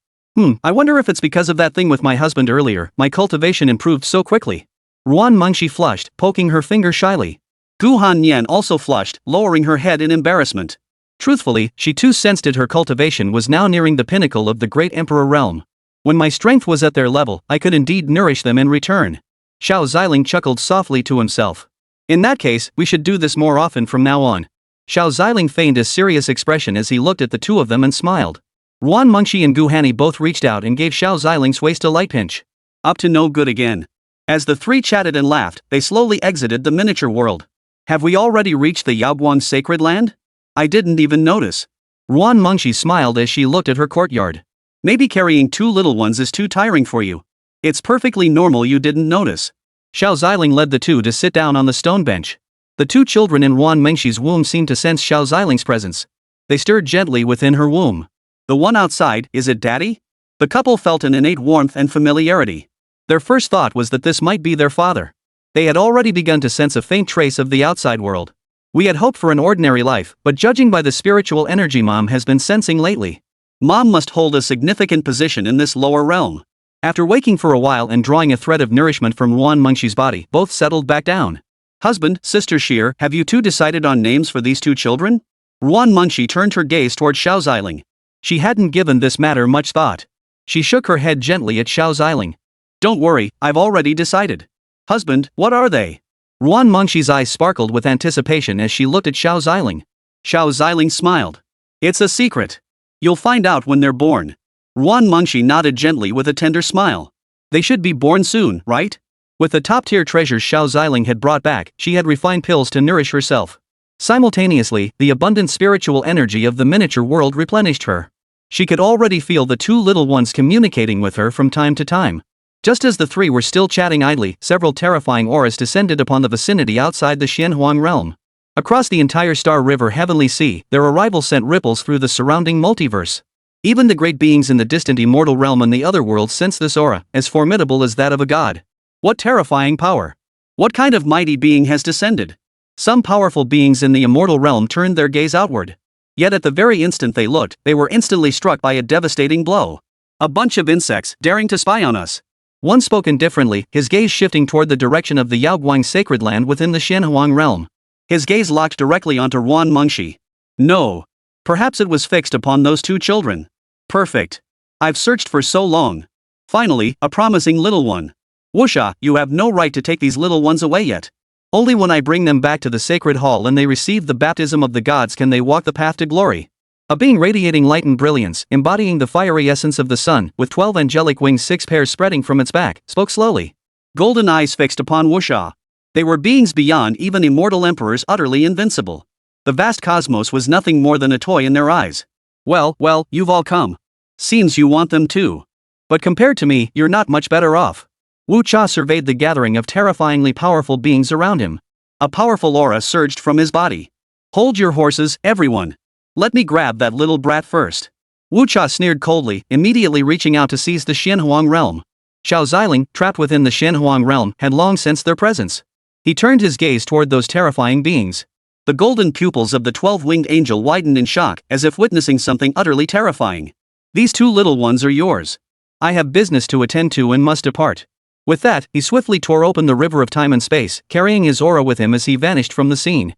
Speaker 1: I wonder if it's because of that thing with my husband earlier, my cultivation improved so quickly. Ruan Mengshi flushed, poking her finger shyly.
Speaker 2: Gu Han Nian also flushed, lowering her head in embarrassment.
Speaker 1: Truthfully, she too sensed it, her cultivation was now nearing the pinnacle of the great emperor realm. When my strength was at their level, I could indeed nourish them in return. Xiao Ziling chuckled softly to himself. In that case, we should do this more often from now on. Xiao Ziling feigned a serious expression as he looked at the two of them and smiled. Ruan Mengshi and Gu Hanni both reached out and gave Xiao Ziling's waist a light pinch.
Speaker 2: Up to no good again. As the three chatted and laughed, they slowly exited the miniature world. Have we already reached the Yaoguang sacred land? I didn't even notice.
Speaker 1: Ruan Mengshi smiled as she looked at her courtyard.
Speaker 2: Maybe carrying two little ones is too tiring for you. It's perfectly normal you didn't notice.
Speaker 1: Xiao Ziling led the two to sit down on the stone bench. The two children in Ruan Mengshi's womb seemed to sense Xiao Ziling's presence. They stirred gently within her womb.
Speaker 2: The one outside, is it Daddy? The couple felt an innate warmth and familiarity.
Speaker 1: Their first thought was that this might be their father. They had already begun to sense a faint trace of the outside world. We had hoped for an ordinary life, but judging by the spiritual energy Mom has been sensing lately,
Speaker 2: Mom must hold a significant position in this lower realm.
Speaker 1: After waking for a while and drawing a thread of nourishment from Ruan Mengshi's body, both settled back down.
Speaker 2: Husband, Sister Sheer, have you two decided on names for these two children? Ruan Mengshi turned her gaze toward Xiao Ziling.
Speaker 1: She hadn't given this matter much thought. She shook her head gently at Xiao Ziling.
Speaker 2: Don't worry, I've already decided. Husband, what are they?
Speaker 1: Ruan Mengshi's eyes sparkled with anticipation as she looked at Xiao Ziling.
Speaker 2: Xiao Ziling smiled. It's a secret. You'll find out when they're born. Ruan Mengshi nodded gently with a tender smile. They should be born soon, right?
Speaker 1: With the top-tier treasures Xiao Ziling had brought back, she had refined pills to nourish herself. Simultaneously, the abundant spiritual energy of the miniature world replenished her. She could already feel the two little ones communicating with her from time to time. Just as the three were still chatting idly, several terrifying auras descended upon the vicinity outside the Xianhuang realm. Across the entire Star River Heavenly Sea, their arrival sent ripples through the surrounding multiverse. Even the great beings in the distant immortal realm and the other worlds sensed this aura, as formidable as that of a god. What terrifying power!
Speaker 2: What kind of mighty being has descended?
Speaker 1: Some powerful beings in the immortal realm turned their gaze outward. Yet at the very instant they looked, they were instantly struck by a devastating blow.
Speaker 2: A bunch of insects, daring to spy on us.
Speaker 1: One spoke indifferently, his gaze shifting toward the direction of the Yaoguang sacred land within the Xianhuang realm.
Speaker 2: His gaze locked directly onto Ruan Mengshi. No. Perhaps it was fixed upon those two children. Perfect. I've searched for so long. Finally, a promising little one. Wuxia, you have no right to take these little ones away yet. Only when I bring them back to the sacred hall and they receive the baptism of the gods can they walk the path to glory. A being radiating light and brilliance, embodying the fiery essence of the sun, with 12 angelic wings, 6 pairs spreading from its back, spoke slowly. Golden eyes fixed upon Wuxia. They were beings beyond even immortal emperors, utterly invincible. The vast cosmos was nothing more than a toy in their eyes. Well, you've all come. Seems you want them too. But compared to me, you're not much better off. Wu Cha surveyed the gathering of terrifyingly powerful beings around him. A powerful aura surged from his body. Hold your horses, everyone. Let me grab that little brat first. Wu Cha sneered coldly, immediately reaching out to seize the Xianhuang realm. Xiao Ziling, trapped within the Xianhuang realm, had long sensed their presence. He turned his gaze toward those terrifying beings. The golden pupils of the 12-winged angel widened in shock, as if witnessing something utterly terrifying. These two little ones are yours. I have business to attend to and must depart. With that, he swiftly tore open the river of time and space, carrying his aura with him as he vanished from the scene.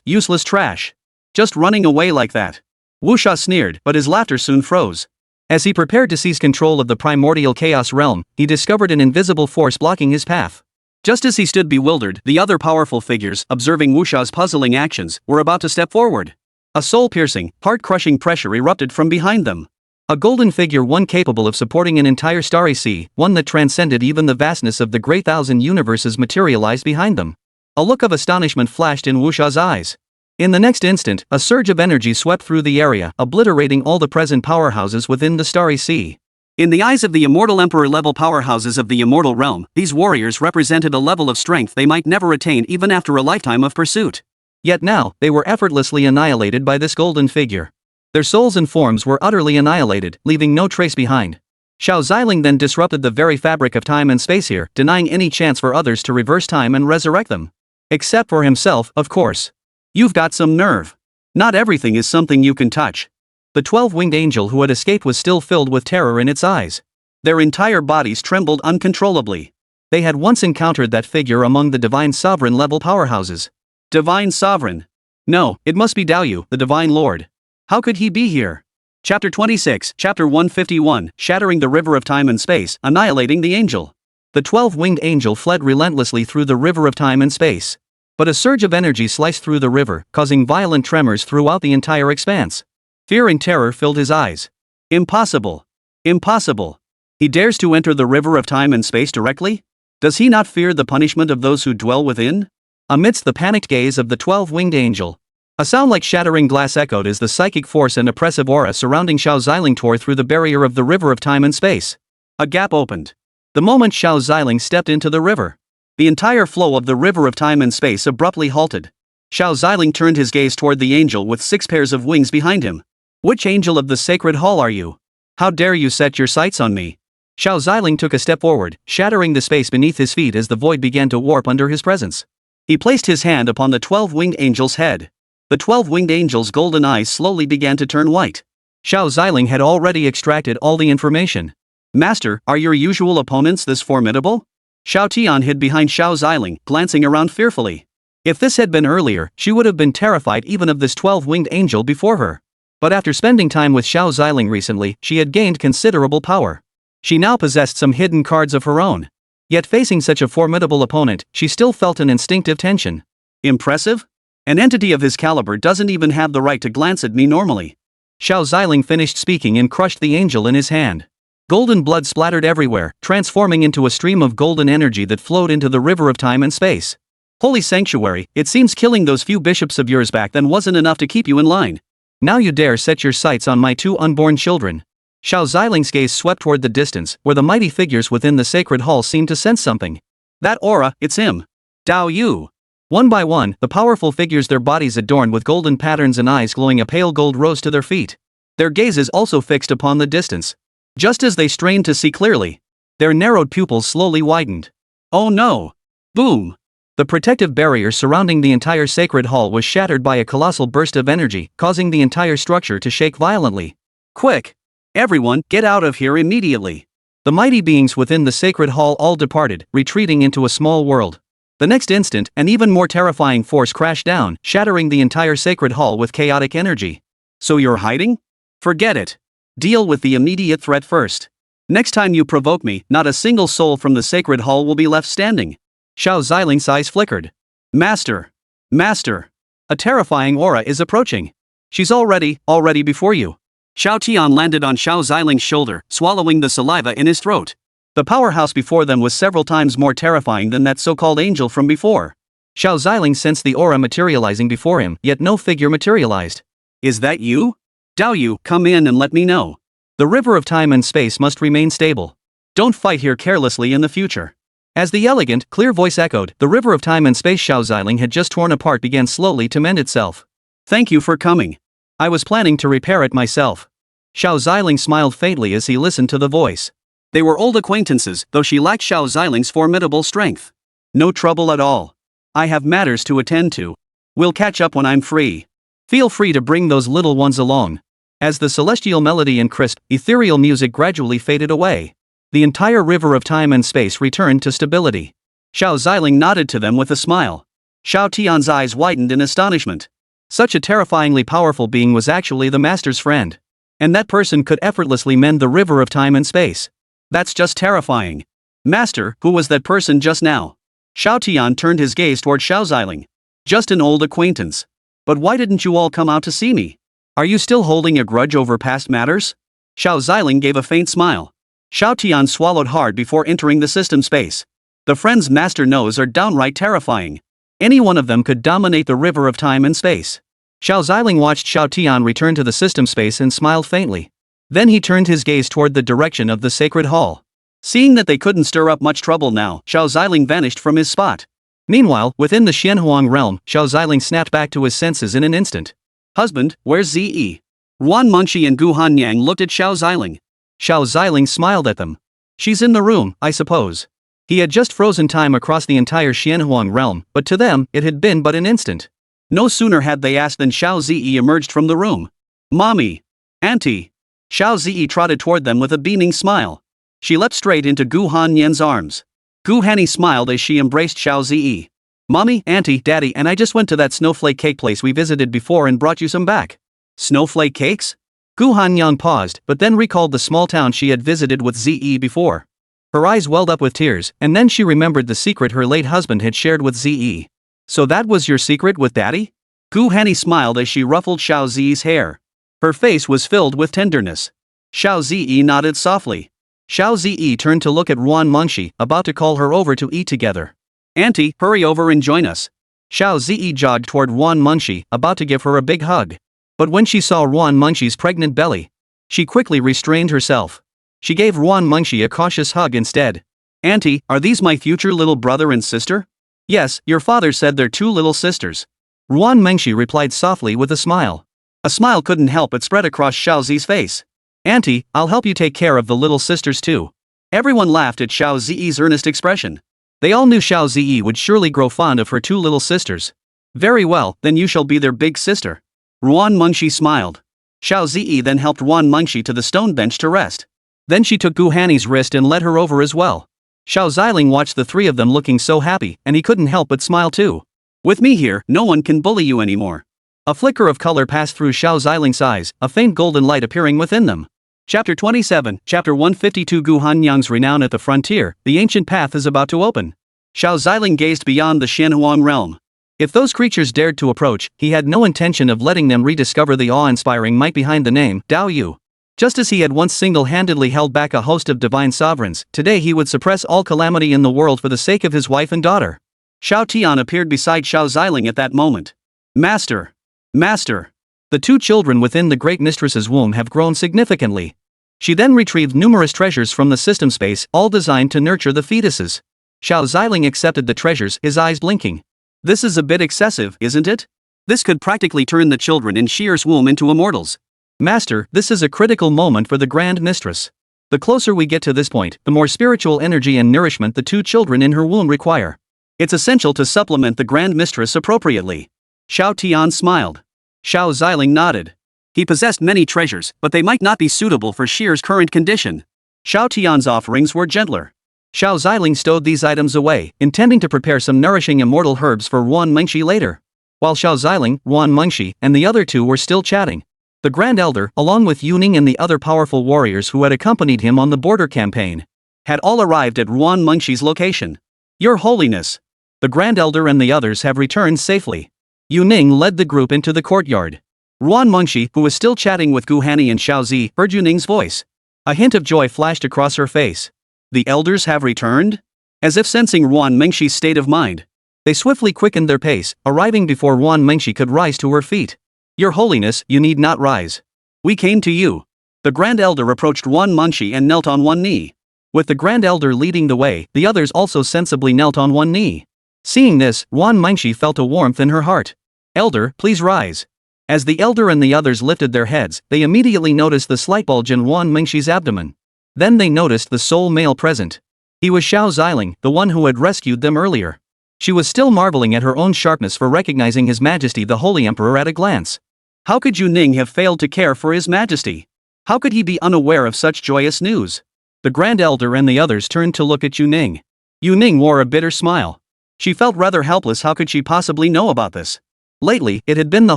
Speaker 2: Useless trash. Just running away like that. Wuxia sneered, but his laughter soon froze. As he prepared to seize control of the primordial chaos realm, he discovered an invisible force blocking his path. Just as he stood bewildered, the other powerful figures, observing Wuxia's puzzling actions, were about to step forward. A soul-piercing, heart-crushing pressure erupted from behind them.
Speaker 1: A golden figure, one capable of supporting an entire starry sea, one that transcended even the vastness of the great thousand universes, materialized behind them. A look of astonishment flashed in Wu Sha's eyes. In the next instant, a surge of energy swept through the area, obliterating all the present powerhouses within the starry sea.
Speaker 2: In the eyes of the immortal emperor-level powerhouses of the immortal realm, these warriors represented a level of strength they might never attain even after a lifetime of pursuit.
Speaker 1: Yet now, they were effortlessly annihilated by this golden figure. Their souls and forms were utterly annihilated, leaving no trace behind. Xiao Ziling then disrupted the very fabric of time and space here, denying any chance for others to reverse time and resurrect them. Except for himself, of course.
Speaker 2: You've got some nerve. Not everything is something you can touch.
Speaker 1: The 12-winged angel who had escaped was still filled with terror in its eyes.
Speaker 2: Their entire bodies trembled uncontrollably.
Speaker 1: They had once encountered that figure among the divine sovereign-level powerhouses.
Speaker 2: Divine sovereign? No, it must be Daoyu, the divine lord. How could he be here? Chapter 26, Chapter 151, Shattering the River of Time and Space, Annihilating the Angel.
Speaker 1: The 12-winged angel fled relentlessly through the river of time and space. But a surge of energy sliced through the river, causing violent tremors throughout the entire expanse. Fear and terror filled his eyes.
Speaker 2: Impossible. Impossible. He dares to enter the river of time and space directly? Does he not fear the punishment of those who dwell within?
Speaker 1: Amidst the panicked gaze of the 12-winged angel, a sound like shattering glass echoed as the psychic force and oppressive aura surrounding Xiao Ziling tore through the barrier of the river of time and space.
Speaker 2: A gap opened.
Speaker 1: The moment Xiao Ziling stepped into the river,
Speaker 2: the entire flow of the river of time and space abruptly halted. Xiao Ziling turned his gaze toward the angel with 6 pairs of wings behind him.
Speaker 1: Which angel of the sacred hall are you? How dare you set your sights on me? Xiao Ziling took a step forward, shattering the space beneath his feet as the void began to warp under his presence.
Speaker 2: He placed his hand upon the 12-winged angel's head. The 12-winged angel's golden eyes slowly began to turn white.
Speaker 1: Xiao Ziling had already extracted all the information.
Speaker 2: Master, are your usual opponents this formidable? Xiao Tian hid behind Xiao Ziling, glancing around fearfully.
Speaker 1: If this had been earlier, she would have been terrified even of this 12-winged angel before her. But after spending time with Xiao Ziling recently, she had gained considerable power. She now possessed some hidden cards of her own. Yet facing such a formidable opponent, she still felt an instinctive tension.
Speaker 2: Impressive? An entity of his caliber doesn't even have the right to glance at me normally.
Speaker 1: Xiao Ziling finished speaking and crushed the angel in his hand. Golden blood splattered everywhere, transforming into a stream of golden energy that flowed into the river of time and space.
Speaker 2: Holy sanctuary, it seems killing those few bishops of yours back then wasn't enough to keep you in line.
Speaker 1: Now you dare set your sights on my 2 unborn children. Xiao Ziling's gaze swept toward the distance, where the mighty figures within the sacred hall seemed to sense something.
Speaker 2: That aura, it's him. Daoyu.
Speaker 1: One by one, the powerful figures, their bodies adorned with golden patterns and eyes glowing a pale gold, rose to their feet. Their gazes also fixed upon the distance. Just as they strained to see clearly, their narrowed pupils slowly widened.
Speaker 2: Oh no! Boom!
Speaker 1: The protective barrier surrounding the entire sacred hall was shattered by a colossal burst of energy, causing the entire structure to shake violently.
Speaker 2: Quick! Everyone, get out of here immediately!
Speaker 1: The mighty beings within the sacred hall all departed, retreating into a small world. The next instant, an even more terrifying force crashed down, shattering the entire sacred hall with chaotic energy.
Speaker 2: So you're hiding? Forget it. Deal with the immediate threat first. Next time you provoke me, not a single soul from the sacred hall will be left standing.
Speaker 1: Xiao Ziling's eyes flickered.
Speaker 2: Master! Master!
Speaker 1: A terrifying aura is approaching. She's already before you.
Speaker 2: Xiao Tian landed on Xiao Ziling's shoulder, swallowing the saliva in his throat.
Speaker 1: The powerhouse before them was several times more terrifying than that so-called angel from before. Xiao Ziling sensed the aura materializing before him, yet no figure materialized.
Speaker 2: Is that you? Daoyu, come in and let me know.
Speaker 1: The river of time and space must remain stable. Don't fight here carelessly in the future. As the elegant, clear voice echoed, the river of time and space Xiao Ziling had just torn apart began slowly to mend itself.
Speaker 2: Thank you for coming.
Speaker 1: I was planning to repair it myself. Xiao Ziling smiled faintly as he listened to the voice.
Speaker 2: They were old acquaintances, though she lacked Xiao Ziling's formidable strength. No trouble at all. I have matters to attend to. We'll catch up when I'm free.
Speaker 1: Feel free to bring those little ones along. As the celestial melody and crisp, ethereal music gradually faded away, the entire river of time and space returned to stability.
Speaker 2: Xiao Ziling nodded to them with a smile. Xiao Tian's eyes widened in astonishment.
Speaker 1: Such a terrifyingly powerful being was actually the master's friend. And that person could effortlessly mend the river of time and space.
Speaker 2: That's just terrifying. Master, who was that person just now? Xiao Tian turned his gaze toward Xiao Ziling. Just an old acquaintance. But why didn't you all come out to see me?
Speaker 1: Are you still holding a grudge over past matters?
Speaker 2: Xiao Ziling gave a faint smile. Xiao Tian swallowed hard before entering the system space. The friend's master knows are downright terrifying. Any one of them could dominate the river of time and space. Xiao Ziling watched Xiao Tian return to the system space and smiled faintly. Then he turned his gaze toward the direction of the sacred hall. Seeing that they couldn't stir up much trouble now, Xiao Ziling vanished from his spot. Meanwhile, within the Xianhuang realm, Xiao Ziling snapped back to his senses in an instant. Husband, where's Ze? Ruan Mengxi and Gu Hanyang looked at Xiao Ziling. Xiao Ziling smiled at them. She's in the room, I suppose. He had just frozen time across the entire Xianhuang realm, but to them, it had been but an instant. No sooner had they asked than Xiao Zi emerged from the room. Mommy! Auntie! Xiao Zi trotted toward them with a beaming smile. She leapt straight into Gu Hanyan's arms. Gu Hanny smiled as she embraced Xiao Zi. Mommy, Auntie, Daddy, and I just went to that snowflake cake place we visited before and brought you some back. Snowflake cakes? Gu Hanyang paused, but then recalled the small town she had visited with Ze before. Her eyes welled up with tears, and then she remembered the secret her late husband had shared with Ze. So that was your secret with Daddy? Gu Hanny smiled as she ruffled Xiao Zi's hair. Her face was filled with tenderness. Xiao Zi nodded softly. Xiao Zi turned to look at Ruan Mengxi, about to call her over to eat together. Auntie, hurry over and join us. Xiao Zi jogged toward Ruan Mengxi, about to give her a big hug. But when she saw Ruan Mengxi's pregnant belly, she quickly restrained herself. She gave Ruan Mengxi a cautious hug instead. Auntie, are these my future little brother and sister? Yes, your father said they're two little sisters. Ruan Mengxi replied softly with a smile. A smile couldn't help but spread across Xiao Zi's face. Auntie, I'll help you take care of the little sisters too. Everyone laughed at Xiao Zi's earnest expression. They all knew Xiao Zi would surely grow fond of her two little sisters. Very well, then you shall be their big sister. Ruan Mengxi smiled. Xiao Zi then helped Ruan Mengxi to the stone bench to rest. Then she took Gu Hanny's wrist and led her over as well. Xiao Ziling watched the three of them looking so happy, and he couldn't help but smile too. With me here, no one can bully you anymore. A flicker of color passed through Xiao Ziling's eyes, a faint golden light appearing within them. Chapter 27, Chapter 152. Gu Hanyang's renown at the frontier, the ancient path is about to open. Xiao Ziling gazed beyond the Xianhuang realm. If those creatures dared to approach, he had no intention of letting them rediscover the awe-inspiring might behind the name, Dao Yu. Just as he had once single-handedly held back a host of divine sovereigns, today he would suppress all calamity in the world for the sake of his wife and daughter. Xiao Tian appeared beside Xiao Ziling at that moment. Master! Master! The two children within the great mistress's womb have grown significantly. She then retrieved numerous treasures from the system space, all designed to nurture the fetuses. Xiao Ziling accepted the treasures, his eyes blinking. This is a bit excessive, isn't it? This could practically turn the children in Shier's womb into immortals. Master, this is a critical moment for the Grand Mistress. The closer we get to this point, the more spiritual energy and nourishment the two children in her womb require. It's essential to supplement the Grand Mistress appropriately. Xiao Tian smiled. Xiao Ziling nodded. He possessed many treasures, but they might not be suitable for Shier's current condition. Xiao Tian's offerings were gentler. Xiao Ziling stowed these items away, intending to prepare some nourishing immortal herbs for Ruan Mengxi later. While Xiao Ziling, Ruan Mengxi, and the other two were still chatting, the Grand Elder, along with Yuning and the other powerful warriors who had accompanied him on the border campaign, had all arrived at Ruan Mengxi's location. Your Holiness! The Grand Elder and the others have returned safely. Yuning led the group into the courtyard. Ruan Mengxi, who was still chatting with Gu Hanny and Xiao Zi, heard Yuning's voice. A hint of joy flashed across her face. The elders have returned? As if sensing Ruan Mengxi's state of mind, they swiftly quickened their pace, arriving before Ruan Mengxi could rise to her feet. Your Holiness, you need not rise. We came to you. The Grand Elder approached Ruan Mengxi and knelt on one knee. With the Grand Elder leading the way, the others also sensibly knelt on one knee. Seeing this, Ruan Mengxi felt a warmth in her heart. Elder, please rise. As the Elder and the others lifted their heads, they immediately noticed the slight bulge in Ruan Mengxi's abdomen. Then they noticed the sole male present. He was Xiao Ziling, the one who had rescued them earlier. She was still marveling at her own sharpness for recognizing His Majesty the Holy Emperor at a glance. How could Yuning have failed to care for His Majesty? How could he be unaware of such joyous news? The Grand Elder and the others turned to look at Yuning. Yuning wore a bitter smile. She felt rather helpless. How could she possibly know about this? Lately, it had been the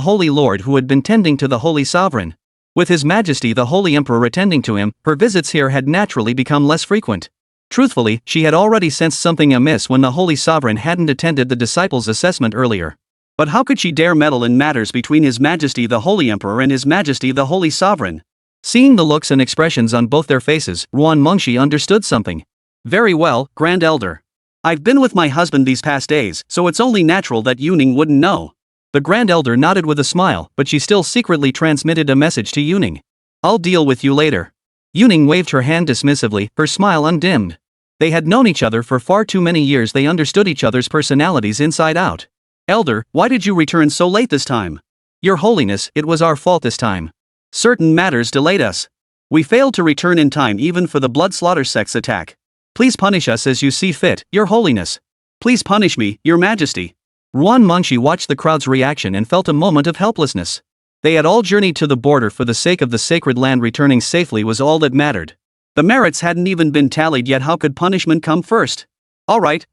Speaker 2: Holy Lord who had been tending to the Holy Sovereign. With His Majesty the Holy Emperor attending to him, her visits here had naturally become less frequent. Truthfully, she had already sensed something amiss when the Holy Sovereign hadn't attended the disciples' assessment earlier. But how could she dare meddle in matters between His Majesty the Holy Emperor and His Majesty the Holy Sovereign?
Speaker 1: Seeing the looks and expressions on both their faces, Ruan Mengshi understood something.
Speaker 2: Very well, Grand Elder. I've been with my husband these past days, so it's only natural that Yuning wouldn't know.
Speaker 1: The Grand Elder nodded with a smile, but she still secretly transmitted a message to Yuning. I'll deal with you later. Yuning waved her hand dismissively, her smile undimmed. They had known each other for far too many years. They understood each other's personalities inside out.
Speaker 2: Elder, why did you return so late this time?
Speaker 1: Your Holiness, it was our fault this time.
Speaker 2: Certain matters delayed us. We failed to return in time even for the blood slaughter sect's attack.
Speaker 1: Please punish us as you see fit, Your Holiness.
Speaker 2: Please punish me, Your Majesty.
Speaker 1: Ruan Mengshi watched the crowd's reaction and felt a moment of helplessness. They had all journeyed to the border for the sake of the sacred land. Returning safely was all that mattered.
Speaker 2: The merits hadn't even been tallied yet. How could punishment come first? All right.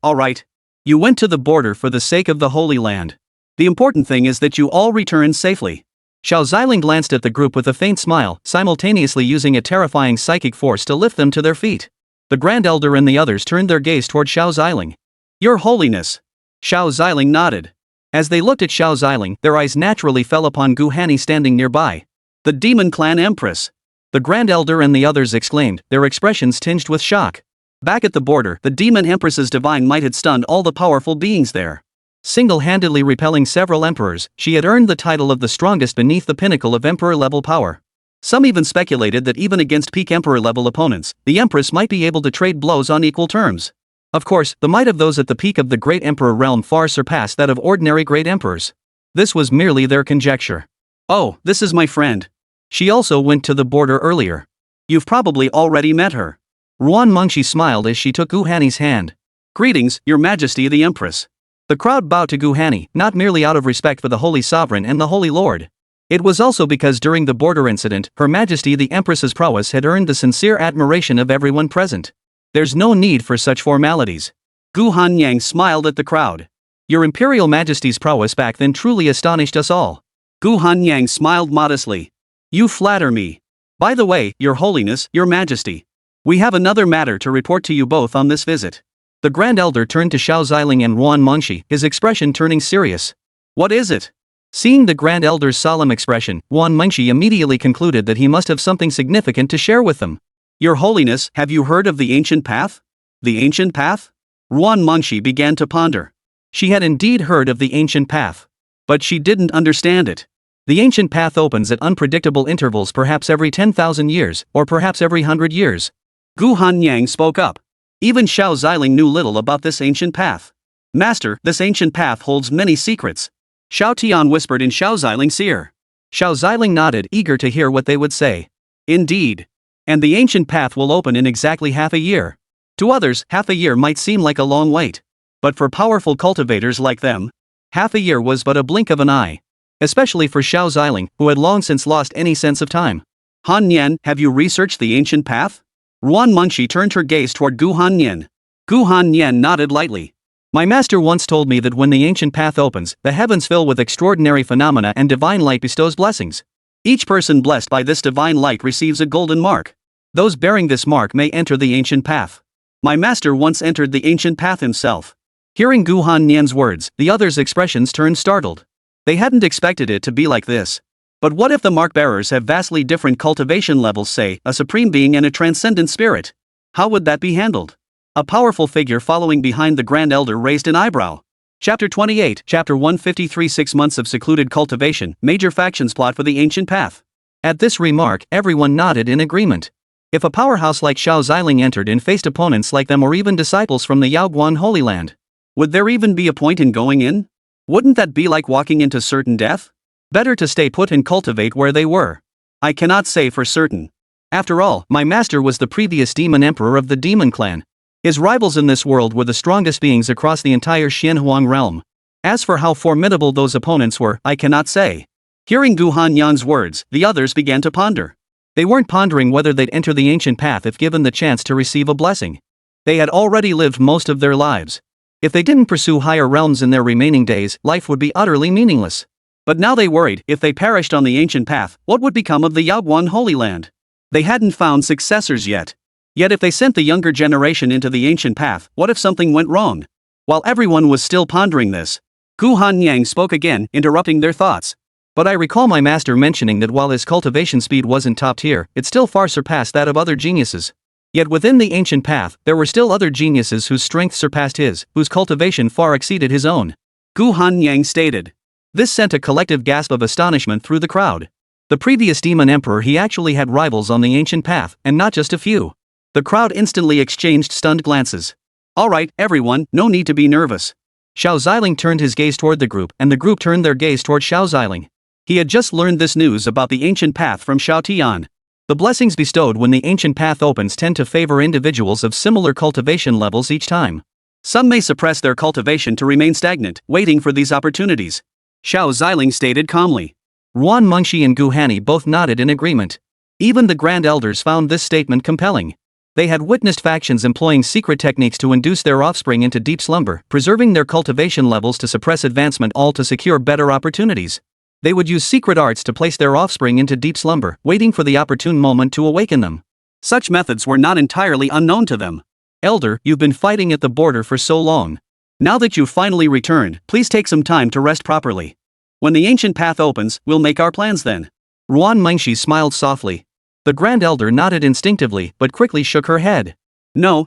Speaker 1: You went to the border for the sake of the Holy Land.
Speaker 2: The important thing is that you all returned safely.
Speaker 1: Xiao Ziling glanced at the group with a faint smile, simultaneously using a terrifying psychic force to lift them to their feet. The Grand Elder and the others turned their gaze toward Xiao Ziling.
Speaker 2: Your Holiness.
Speaker 1: Xiao Ziling nodded. As they looked at Xiao Ziling, their eyes naturally fell upon Gu Hanni standing nearby.
Speaker 2: The Demon Clan Empress.
Speaker 1: The Grand Elder and the others exclaimed, their expressions tinged with shock.
Speaker 2: Back at the border, the Demon Empress's divine might had stunned all the powerful beings there.
Speaker 1: Single-handedly repelling several emperors, she had earned the title of the strongest beneath the pinnacle of emperor-level power. Some even speculated that even against peak emperor-level opponents, the Empress might be able to trade blows on equal terms. Of course, the might of those at the peak of the Great Emperor realm far surpassed that of ordinary Great Emperors. This was merely their conjecture.
Speaker 2: Oh, this is my friend.
Speaker 1: She also went to the border earlier.
Speaker 2: You've probably already met her.
Speaker 1: Ruan Mengshi smiled as she took Gu Hanni's hand.
Speaker 2: Greetings, Your Majesty the Empress.
Speaker 1: The crowd bowed to Gu Hanni, not merely out of respect for the Holy Sovereign and the Holy Lord. It was also because during the border incident, Her Majesty the Empress's prowess had earned the sincere admiration of everyone present. There's no need for such formalities.
Speaker 2: Gu Hanyang smiled at the crowd.
Speaker 1: Your Imperial Majesty's prowess back then truly astonished us all.
Speaker 2: Gu Hanyang smiled modestly. You flatter me. By the way, Your Holiness, Your Majesty. We have another matter to report to you both on this visit.
Speaker 1: The Grand Elder turned to Xiao Ziling and Ruan Mengshi, his expression turning serious.
Speaker 2: What is it?
Speaker 1: Seeing the Grand Elder's solemn expression, Ruan Mengshi immediately concluded that he must have something significant to share with them.
Speaker 2: Your Holiness, have you heard of the Ancient Path? The Ancient Path? Ruan Mengshi began to ponder.
Speaker 1: She had indeed heard of the Ancient Path.
Speaker 2: But she didn't understand it.
Speaker 1: The Ancient Path opens at unpredictable intervals, perhaps every 10,000 years, or perhaps every 100 years.
Speaker 2: Gu Hanyang spoke up. Even Xiao Ziling knew little about this ancient path. Master, this ancient path holds many secrets. Xiao Tian whispered in Xiao Ziling's ear.
Speaker 1: Xiao Ziling nodded, eager to hear what they would say.
Speaker 2: Indeed. And the ancient path will open in exactly half a year. To others, half a year might seem like a long wait. But for powerful cultivators like them, half a year was but a blink of an eye. Especially for Xiao Ziling, who had long since lost any sense of time. Han Nian, have you researched the ancient path? Ruan Mengshi turned her gaze toward Gu Hanyan. Gu Hanyan nodded lightly.
Speaker 1: My master once told me that when the ancient path opens, the heavens fill with extraordinary phenomena and divine light bestows blessings.
Speaker 2: Each person blessed by this divine light receives a golden mark.
Speaker 1: Those bearing this mark may enter the ancient path.
Speaker 2: My master once entered the ancient path himself.
Speaker 1: Hearing Gu Hanyan's words, the others' expressions turned startled. They hadn't expected it to be like this. But what if the mark bearers have vastly different cultivation levels, say, a supreme being and a transcendent spirit? How would that be handled? A powerful figure following behind the Grand Elder raised an eyebrow. Chapter 28, Chapter 153 6 months of secluded cultivation, major factions plot for the ancient path. At this remark, everyone nodded in agreement. If a powerhouse like Xiao Ziling entered and faced opponents like them or even disciples from the Yaoguan Holy Land,
Speaker 2: would there even be a point in going in? Wouldn't that be like walking into certain death?
Speaker 1: Better to stay put and cultivate where they were.
Speaker 2: I cannot say for certain.
Speaker 1: After all, my master was the previous demon emperor of the demon clan. His rivals in this world were the strongest beings across the entire Xianhuang realm. As for how formidable those opponents were, I cannot say.
Speaker 2: Hearing Gu Hanyan's words, the others began to ponder.
Speaker 1: They weren't pondering whether they'd enter the ancient path if given the chance to receive a blessing. They had already lived most of their lives. If they didn't pursue higher realms in their remaining days, life would be utterly meaningless.
Speaker 2: But now they worried, if they perished on the ancient path, what would become of the Yaoguan Holy Land? They hadn't found successors yet. Yet if they sent the younger generation into the ancient path, what if something went wrong? While everyone was still pondering this, Gu Hanyang spoke again, interrupting their thoughts.
Speaker 1: But I recall my master mentioning that while his cultivation speed wasn't top tier, it still far surpassed that of other geniuses. Yet within the ancient path, there were still other geniuses whose strength surpassed his, whose cultivation far exceeded his own.
Speaker 2: Gu Hanyang stated.
Speaker 1: This sent a collective gasp of astonishment through the crowd. The previous demon emperor, he actually had rivals on the ancient path, and not just a few.
Speaker 2: The crowd instantly exchanged stunned glances. Alright, everyone, no need to be nervous.
Speaker 1: Xiao Ziling turned his gaze toward the group, and the group turned their gaze toward Xiao Ziling.
Speaker 2: He had just learned this news about the ancient path from Xiao Tian.
Speaker 1: The blessings bestowed when the ancient path opens tend to favor individuals of similar cultivation levels each time.
Speaker 2: Some may suppress their cultivation to remain stagnant, waiting for these opportunities. Xiao Ziling stated calmly.
Speaker 1: Ruan Mengxi and Gu Hanni both nodded in agreement. Even the Grand Elders found this statement compelling. They had witnessed factions employing secret techniques to induce their offspring into deep slumber, preserving their cultivation levels to suppress advancement, all to secure better opportunities. They would use secret arts to place their offspring into deep slumber, waiting for the opportune moment to awaken them.
Speaker 2: Such methods were not entirely unknown to them.
Speaker 1: Elder, you've been fighting at the border for so long.
Speaker 2: Now that you've finally returned, please take some time to rest properly. When the ancient path opens, we'll make our plans then.
Speaker 1: Ruan Mengxi smiled softly. The Grand Elder nodded instinctively, but quickly shook her head.
Speaker 2: No.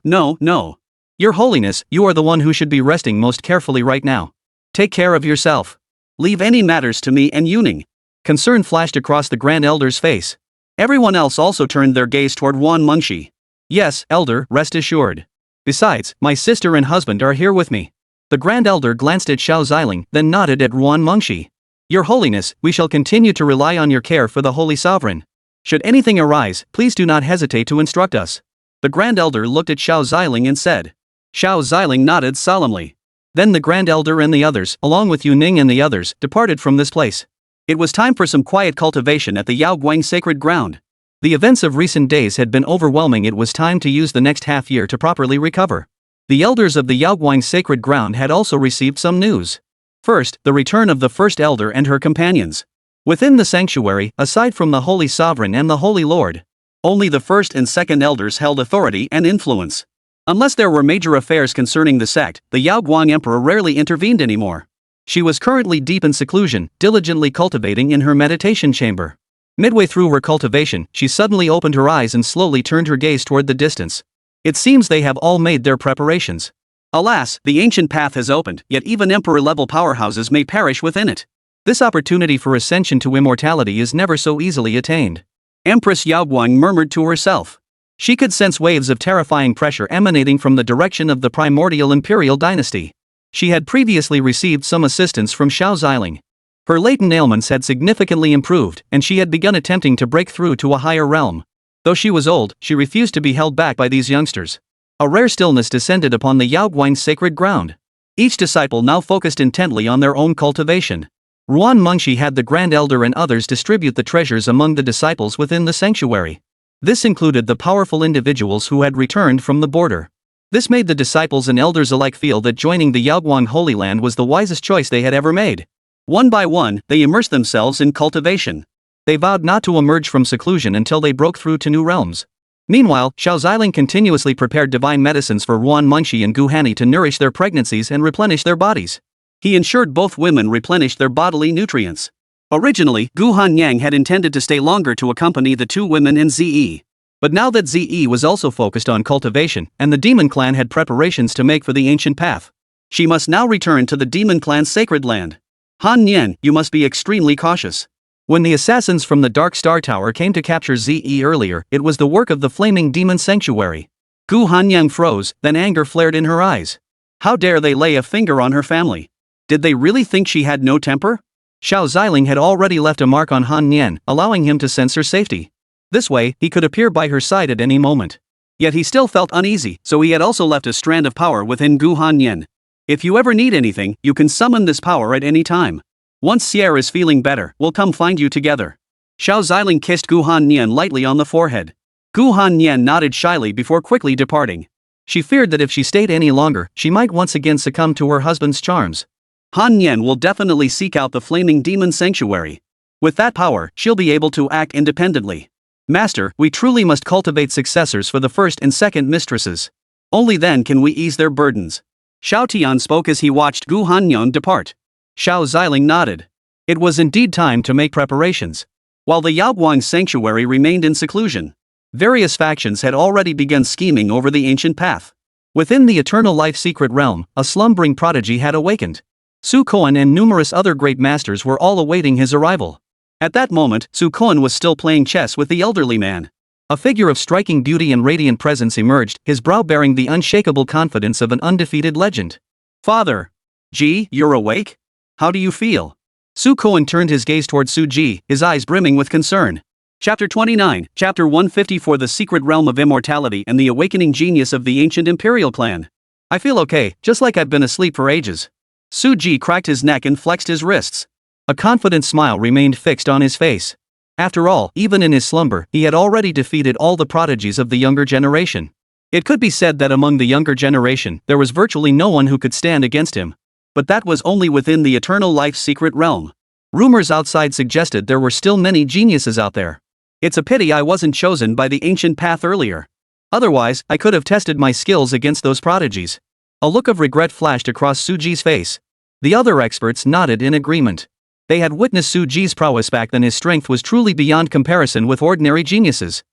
Speaker 1: Your Holiness, you are the one who should be resting most carefully right now. Take care of yourself.
Speaker 2: Leave any matters to me and Yuning.
Speaker 1: Concern flashed across the Grand Elder's face.
Speaker 2: Everyone else also turned their gaze toward Ruan Mengxi.
Speaker 1: Yes, Elder, rest assured. Besides, my sister and husband are here with me. The Grand Elder glanced at Xiao Ziling, then nodded at Ruan Mengxi. Your Holiness, we shall continue to rely on your care for the Holy Sovereign. Should anything arise, please do not hesitate to instruct us.
Speaker 2: The Grand Elder looked at Xiao Ziling and said. Xiao Ziling nodded solemnly.
Speaker 1: Then the Grand Elder and the others, along with Yu Ning and the others, departed from this place.
Speaker 2: It was time for some quiet cultivation at the Yaoguang sacred ground.
Speaker 1: The events of recent days had been overwhelming. It was time to use the next half year to properly recover. The elders of the Yaoguang sacred ground had also received some news. First, the return of the first elder and her companions. Within the sanctuary, aside from the Holy Sovereign and the Holy Lord,
Speaker 2: only the first and second elders held authority and influence. Unless there were major affairs concerning the sect, the Yaoguang Emperor rarely intervened anymore. She was currently deep in seclusion, diligently cultivating in her meditation chamber. Midway through her cultivation, she suddenly opened her eyes and slowly turned her gaze toward the distance. It seems they have all made their preparations. Alas, the ancient path has opened, yet even emperor-level powerhouses may perish within it.
Speaker 1: This opportunity for ascension to immortality is never so easily attained.
Speaker 2: Empress Yaoguang murmured to herself.
Speaker 1: She could sense waves of terrifying pressure emanating from the direction of the primordial imperial dynasty. She had previously received some assistance from Xiao Ziling. Her latent ailments had significantly improved, and she had begun attempting to break through to a higher realm. Though she was old, she refused to be held back by these youngsters. A rare stillness descended upon the Yaoguang sacred ground. Each disciple now focused intently on their own cultivation. Ruan Mengxi had the Grand Elder and others distribute the treasures among the disciples within the sanctuary. This included the powerful individuals who had returned from the border. This made the disciples and elders alike feel that joining the Yaoguang Holy Land was the wisest choice they had ever made.
Speaker 2: One by one, they immersed themselves in cultivation.
Speaker 1: They vowed not to emerge from seclusion until they broke through to new realms. Meanwhile, Xiao Ziling continuously prepared divine medicines for Ruan Mengxi and Gu Hanni to nourish their pregnancies and replenish their bodies.
Speaker 2: He ensured both women replenished their bodily nutrients. Originally, Gu Hanyang had intended to stay longer to accompany the two women in Ze. But now that Ze was also focused on cultivation, and the demon clan had preparations to make for the ancient path, she must now return to the demon clan's sacred land. Han Nian, you must be extremely cautious.
Speaker 1: When the assassins from the Dark Star Tower came to capture Ze earlier, it was the work of the flaming demon sanctuary.
Speaker 2: Gu Hanyang froze, then anger flared in her eyes. How dare they lay a finger on her family? Did they really think she had no temper?
Speaker 1: Xiao Ziling had already left a mark on Han Nian, allowing him to sense her safety. This way, he could appear by her side at any moment.
Speaker 2: Yet he still felt uneasy, so he had also left a strand of power within Gu Hanyang. If you ever need anything, you can summon this power at any time. Once Sierra is feeling better, we'll come find you together. Xiao Ziling kissed Gu Hanyang lightly on the forehead. Gu Hanyang nodded shyly before quickly departing.
Speaker 1: She feared that if she stayed any longer, she might once again succumb to her husband's charms.
Speaker 2: Han Nian will definitely seek out the flaming demon sanctuary. With that power, she'll be able to act independently. Master, we truly must cultivate successors for the first and second mistresses. Only then can we ease their burdens. Xiao Tian spoke as he watched Gu Hanyang depart.
Speaker 1: Xiao Ziling nodded.
Speaker 2: It was indeed time to make preparations. While the Yaoguang sanctuary remained in seclusion, various factions had already begun scheming over the ancient path. Within the Eternal Life Secret Realm, a slumbering prodigy had awakened. Su Koan and numerous other great masters were all awaiting his arrival. At that moment, Su Koan was still playing chess with the elderly man. A figure of striking beauty and radiant presence emerged, his brow bearing the unshakable confidence of an undefeated legend. Father! Ji, you're awake? How do you feel? Su Koan turned his gaze toward Su Ji, his eyes brimming with concern. Chapter 29, Chapter 154 The Secret Realm of Immortality and the Awakening Genius of the Ancient Imperial Clan. I feel okay, just like I've been asleep for ages. Su Ji cracked his neck and flexed his wrists. A confident smile remained fixed on his face. After all, even in his slumber, he had already defeated all the prodigies of the younger generation. It could be said that among the younger generation, there was virtually no one who could stand against him. But that was only within the Eternal Life Secret Realm. Rumors outside suggested there were still many geniuses out there. It's a pity I wasn't chosen by the ancient path earlier. Otherwise, I could have tested my skills against those prodigies. A look of regret flashed across Su Ji's face. The other experts nodded in agreement. They had witnessed Su Ji's prowess back then. His strength was truly beyond comparison with ordinary geniuses.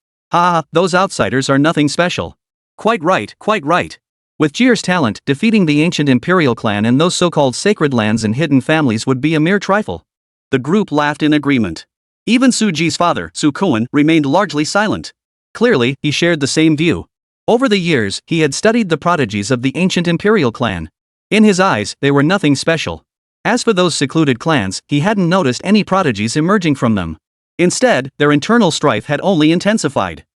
Speaker 2: Those outsiders are nothing special. Quite right, quite right. With Jir's talent, defeating the ancient imperial clan and those so-called sacred lands and hidden families would be a mere trifle. The group laughed in agreement. Even Su Ji's father, Su Koan, remained largely silent. Clearly, he shared the same view. Over the years, he had studied the prodigies of the ancient imperial clan. In his eyes, they were nothing special. As for those secluded clans, he hadn't noticed any prodigies emerging from them. Instead, their internal strife had only intensified.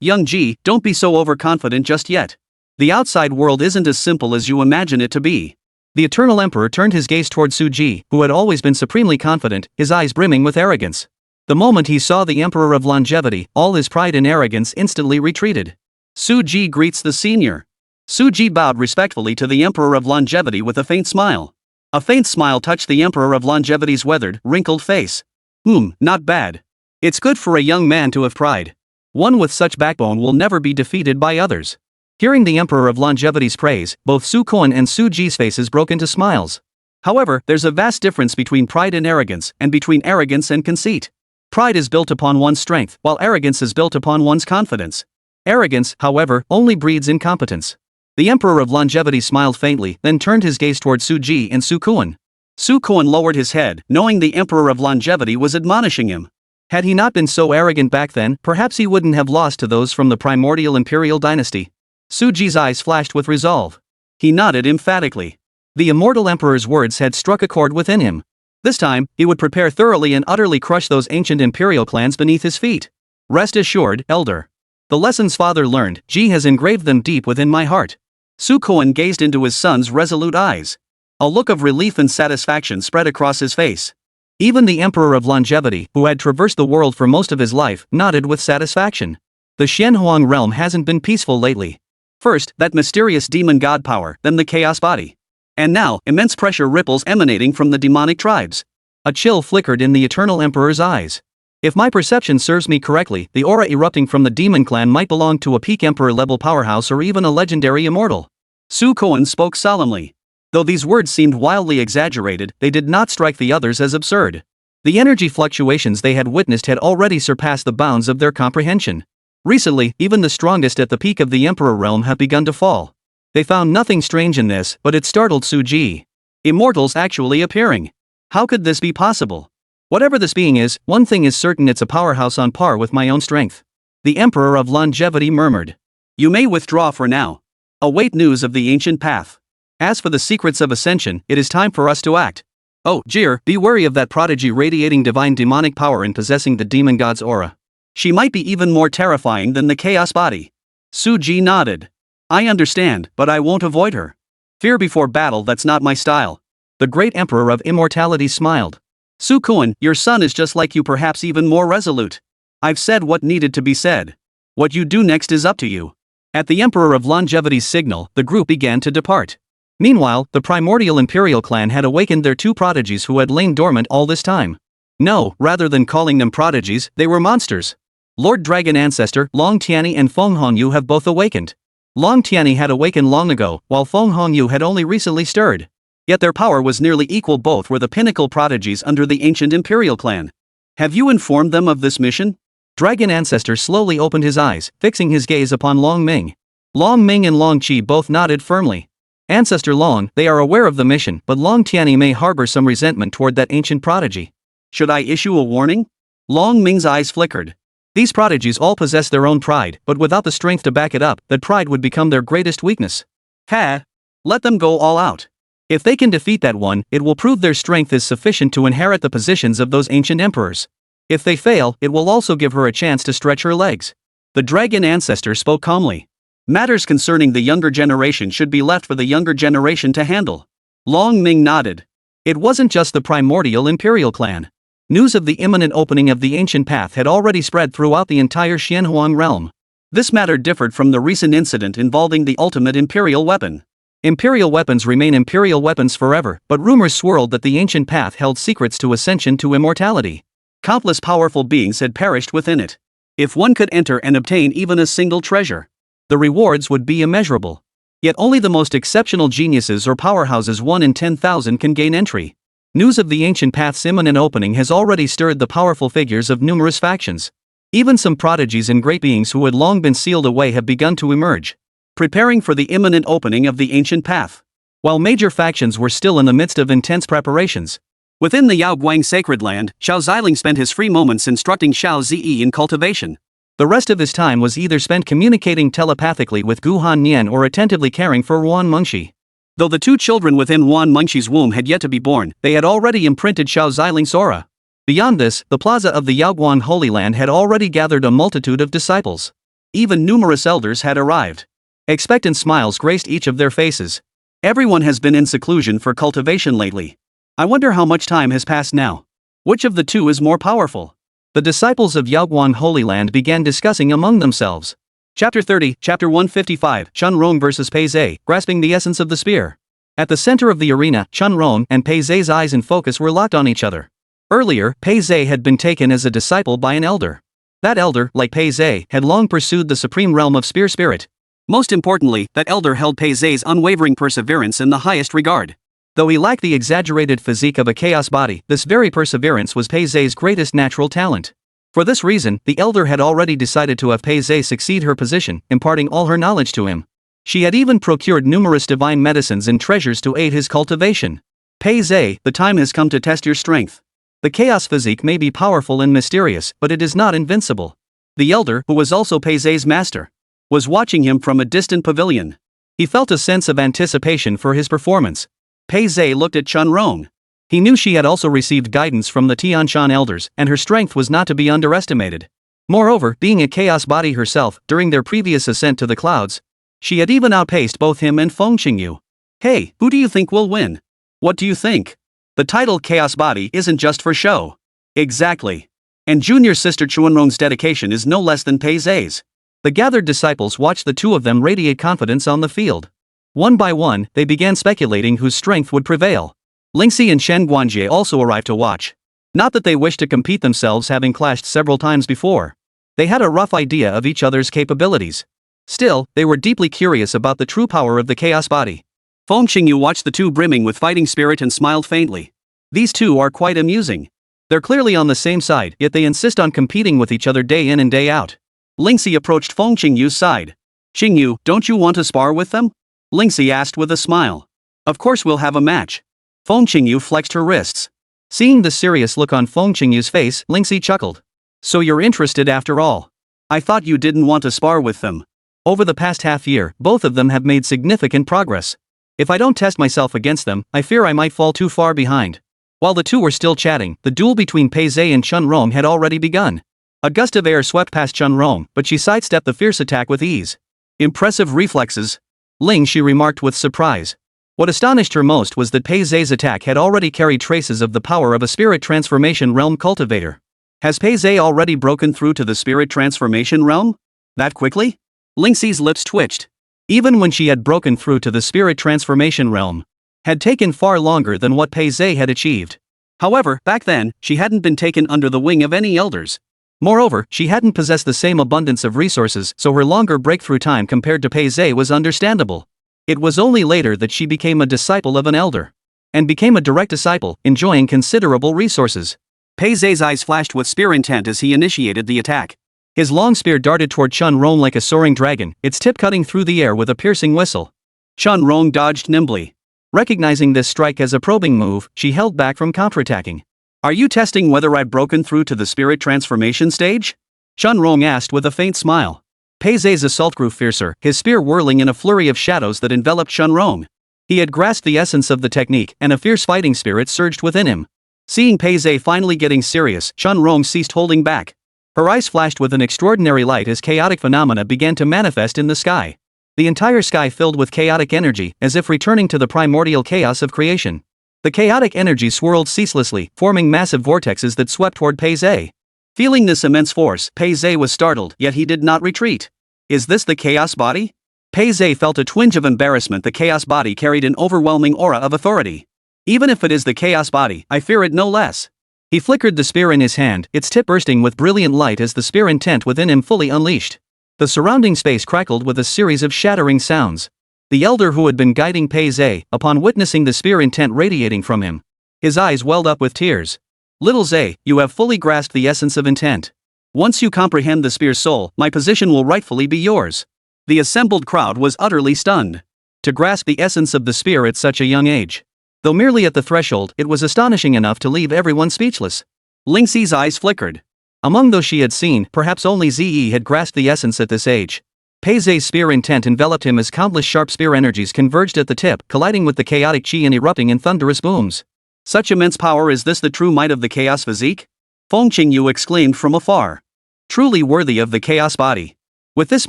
Speaker 2: Young Ji, don't be so overconfident just yet. The outside world isn't as simple as you imagine it to be. The Eternal Emperor turned his gaze toward Su Ji, who had always been supremely confident, his eyes brimming with arrogance. The moment he saw the Emperor of Longevity, all his pride and arrogance instantly retreated. Su Ji greets the senior. Su Ji bowed respectfully to the Emperor of Longevity with a faint smile. A faint smile touched the Emperor of Longevity's weathered, wrinkled face. Not bad. It's good for a young man to have pride. One with such backbone will never be defeated by others. Hearing the Emperor of Longevity's praise, both Su Koan and Su Ji's faces broke into smiles. However, there's a vast difference between pride and arrogance, and between arrogance and conceit. Pride is built upon one's strength, while arrogance is built upon one's confidence. Arrogance, however, only breeds incompetence. The Emperor of Longevity smiled faintly, then turned his gaze toward Su Ji and Su Koan. Su Koan lowered his head, knowing the Emperor of Longevity was admonishing him. Had he not been so arrogant back then, perhaps he wouldn't have lost to those from the primordial imperial dynasty. Su Ji's eyes flashed with resolve. He nodded emphatically. The immortal emperor's words had struck a chord within him. This time, he would prepare thoroughly and utterly crush those ancient imperial clans beneath his feet. Rest assured, elder. The lessons father learned, Ji has engraved them deep within my heart. Su Koan gazed into his son's resolute eyes. A look of relief and satisfaction spread across his face. Even the Emperor of Longevity, who had traversed the world for most of his life, nodded with satisfaction. The Xianhuang realm hasn't been peaceful lately. First, that mysterious demon god power, then the chaos body. And now, immense pressure ripples emanating from the demonic tribes. A chill flickered in the Eternal Emperor's eyes. If my perception serves me correctly, the aura erupting from the demon clan might belong to a peak emperor-level powerhouse or even a legendary immortal. Su Koan spoke solemnly. Though these words seemed wildly exaggerated, they did not strike the others as absurd. The energy fluctuations they had witnessed had already surpassed the bounds of their comprehension. Recently, even the strongest at the peak of the Emperor realm have begun to fall. They found nothing strange in this, but it startled Su Ji. Immortals actually appearing. How could this be possible? Whatever this being is, one thing is certain, it's a powerhouse on par with my own strength. The Emperor of Longevity murmured. You may withdraw for now. Await news of the ancient path. As for the secrets of ascension, it is time for us to act. Oh, Jir, be wary of that prodigy radiating divine demonic power and possessing the demon god's aura. She might be even more terrifying than the chaos body. Su Ji nodded. I understand, but I won't avoid her. Fear before battle, that's not my style. The great Emperor of Immortality smiled. Su Koan, your son is just like you, perhaps even more resolute. I've said what needed to be said. What you do next is up to you. At the Emperor of Longevity's signal, the group began to depart. Meanwhile, the primordial imperial clan had awakened their two prodigies who had lain dormant all this time. No, rather than calling them prodigies, they were monsters. Lord Dragon Ancestor, Long Tianyi and Feng Hongyu have both awakened. Long Tianyi had awakened long ago, while Feng Hongyu had only recently stirred. Yet their power was nearly equal. Both were the pinnacle prodigies under the ancient imperial clan. Have you informed them of this mission?
Speaker 1: Dragon Ancestor slowly opened his eyes, fixing his gaze upon Long Ming. Long Ming and Long Qi both nodded firmly. Ancestor Long, they are aware of the mission, but Long Tianyi may harbor some resentment toward that ancient prodigy.
Speaker 2: Should I issue a warning? Long Ming's eyes flickered.
Speaker 1: These prodigies all possess their own pride, but without the strength to back it up, that pride would become their greatest weakness.
Speaker 2: Let them go all out.
Speaker 1: If they can defeat that one, it will prove their strength is sufficient to inherit the positions of those ancient emperors. If they fail, it will also give her a chance to stretch her legs.
Speaker 2: The Dragon Ancestor spoke calmly. Matters concerning the younger generation should be left for the younger generation to handle. Long Ming nodded.
Speaker 1: It wasn't just the primordial imperial clan. News of the imminent opening of the ancient path had already spread throughout the entire Xianhuang realm.
Speaker 2: This matter differed from the recent incident involving the ultimate imperial weapon.
Speaker 1: Imperial weapons remain imperial weapons forever, but rumors swirled that the ancient path held secrets to ascension to immortality.
Speaker 2: Countless powerful beings had perished within it. If one could enter and obtain even a single treasure,
Speaker 1: the rewards would be immeasurable. Yet only the most exceptional geniuses or powerhouses 1 in 10,000 can gain entry. News of the ancient path's imminent opening has already stirred the powerful figures of numerous factions. Even some prodigies and great beings who had long been sealed away have begun to emerge,
Speaker 2: preparing for the imminent opening of the ancient path.
Speaker 1: While major factions were still in the midst of intense preparations.
Speaker 2: Within the Yaoguang sacred land, Xiao Ziling spent his free moments instructing Xiao Ziyi in cultivation.
Speaker 1: The rest of his time was either spent communicating telepathically with Gu Hannian or attentively caring for Wan Mengxi.
Speaker 2: Though the two children within Wan Mengxi's womb had yet to be born,
Speaker 1: they had already imprinted Xiao Ziling's aura. Beyond this, the plaza of the Yaoguang Holy Land had already gathered a multitude of disciples.
Speaker 2: Even numerous elders had arrived.
Speaker 1: Expectant smiles graced each of their faces.
Speaker 2: Everyone has been in seclusion for cultivation lately. I wonder how much time has passed now. Which of the two is more powerful?
Speaker 1: The disciples of Yaoguang Holy Land began discussing among themselves.
Speaker 2: Chapter 30, Chapter 155, Chun Rong vs. Pei Zhe, grasping the essence of the spear.
Speaker 1: At the center of the arena, Chun Rong and Pei Zhe's eyes in focus were locked on each other. Earlier, Pei Zhe had been taken as a disciple by an elder. That elder, like Pei Zhe, had long pursued the supreme realm of spear spirit.
Speaker 2: Most importantly, that elder held Pei Zhe's unwavering perseverance in the highest regard.
Speaker 1: Though he lacked the exaggerated physique of a chaos body, this very perseverance was Pei Zhe's greatest natural talent. For this reason, the elder had already decided to have Pei Zhe succeed her position, imparting all her knowledge to him. She had even procured numerous divine medicines and treasures to aid his cultivation.
Speaker 2: Pei Zhe, the time has come to test your strength.
Speaker 1: The chaos physique may be powerful and mysterious, but it is not invincible.
Speaker 2: The elder, who was also Pei Zhe's master, was watching him from a distant pavilion.
Speaker 1: He felt a sense of anticipation for his performance.
Speaker 2: Pei Zhe looked at Chun Rong.
Speaker 1: He knew she had also received guidance from the Tianshan elders, and her strength was not to be underestimated. Moreover, being a chaos body herself, during their previous ascent to the clouds, she had even outpaced both him and Feng Qingyu.
Speaker 2: Hey, who do you think will win? What do you think? The title Chaos Body isn't just for show.
Speaker 1: Exactly.
Speaker 2: And junior sister Chunrong's dedication is no less than Pei Zhe's.
Speaker 1: The gathered disciples watched the two of them radiate confidence on the field. One by one, they began speculating whose strength would prevail. Lingxi and Shen Guanjie also arrived to watch. Not that they wished to compete themselves, having clashed several times before. They had a rough idea of each other's capabilities. Still, they were deeply curious about the true power of the chaos body.
Speaker 2: Feng Qingyu watched the two brimming with fighting spirit and smiled faintly.
Speaker 1: These two are quite amusing. They're clearly on the same side, yet they insist on competing with each other day in and day out.
Speaker 2: Lingxi approached Feng Qingyu's side. Qingyu, don't you want to spar with them? Lingxi asked with a smile. Of course we'll have a match.
Speaker 1: Feng Qingyu flexed her wrists. Seeing the serious look on Feng Qingyu's face, Lingxi chuckled. So you're interested after all.
Speaker 2: I thought you didn't want to spar with them.
Speaker 1: Over the past half year, both of them have made significant progress. If I don't test myself against them, I fear I might fall too far behind. While the two were still chatting, the duel between Pei Zhe and Chun Rong had already begun. A gust of air swept past Chun Rong, but she sidestepped the fierce attack with ease.
Speaker 2: Impressive reflexes.
Speaker 1: Ling, she remarked with surprise. What astonished her most was that Pei Zhe's attack had already carried traces of the power of a spirit transformation realm cultivator.
Speaker 2: Has Pei Zhe already broken through to the spirit transformation realm? That quickly? Lingxi's lips twitched.
Speaker 1: Even when she had broken through to the spirit transformation realm, had taken far longer than what Pei Zhe had achieved.
Speaker 2: However, back then, she hadn't been taken under the wing of any elders.
Speaker 1: Moreover, she hadn't possessed the same abundance of resources, so her longer breakthrough time compared to Pei Zhe was understandable. It was only later that she became a disciple of an elder. and became a direct disciple, enjoying considerable resources.
Speaker 2: Pei Zhe's eyes flashed with spear intent as he initiated the attack.
Speaker 1: His long spear darted toward Chun Rong like a soaring dragon, its tip cutting through the air with a piercing whistle.
Speaker 2: Chun Rong dodged nimbly.
Speaker 1: Recognizing this strike as a probing move, she held back from counterattacking.
Speaker 2: Are you testing whether I've broken through to the spirit transformation stage?
Speaker 1: Chun Rong asked with a faint smile.
Speaker 2: Pei Zhe's assault grew fiercer, his spear whirling in a flurry of shadows that enveloped Chun Rong.
Speaker 1: He had grasped the essence of the technique, and a fierce fighting spirit surged within him.
Speaker 2: Seeing Pei Zhe finally getting serious, Chun Rong ceased holding back.
Speaker 1: Her eyes flashed with an extraordinary light as chaotic phenomena began to manifest in the sky. The entire sky filled with chaotic energy, as if returning to the primordial chaos of creation. The chaotic energy swirled ceaselessly, forming massive vortexes that swept toward Pei Zhe.
Speaker 2: Feeling this immense force, Pei Zhe was startled, yet he did not retreat. Is this the chaos body? Pei Zhe felt a twinge of embarrassment. The chaos body carried an overwhelming aura of authority. Even if it is the chaos body, I fear it no less.
Speaker 1: He flickered the spear in his hand, its tip bursting with brilliant light as the spear intent within him fully unleashed. The surrounding space crackled with a series of shattering sounds. The elder who had been guiding Pei Zhe, upon witnessing the spear intent radiating from him, his eyes welled up with tears. Little Zhe, you have fully grasped the essence of intent. Once you comprehend the spear's soul, my position will rightfully be yours. The assembled crowd was utterly stunned. To grasp the essence of the spear at such a young age. Though merely at the threshold, it was astonishing enough to leave everyone speechless.
Speaker 2: Lingxi's eyes flickered.
Speaker 1: Among those she had seen, perhaps only Zi had grasped the essence at this age. Pei Zhe's spear intent enveloped him as countless sharp spear energies converged at the tip, colliding with the chaotic chi and erupting in thunderous booms.
Speaker 2: Such immense power, is this the true might of the chaos physique? Feng Qingyu exclaimed from afar. Truly worthy of the chaos body.
Speaker 1: With this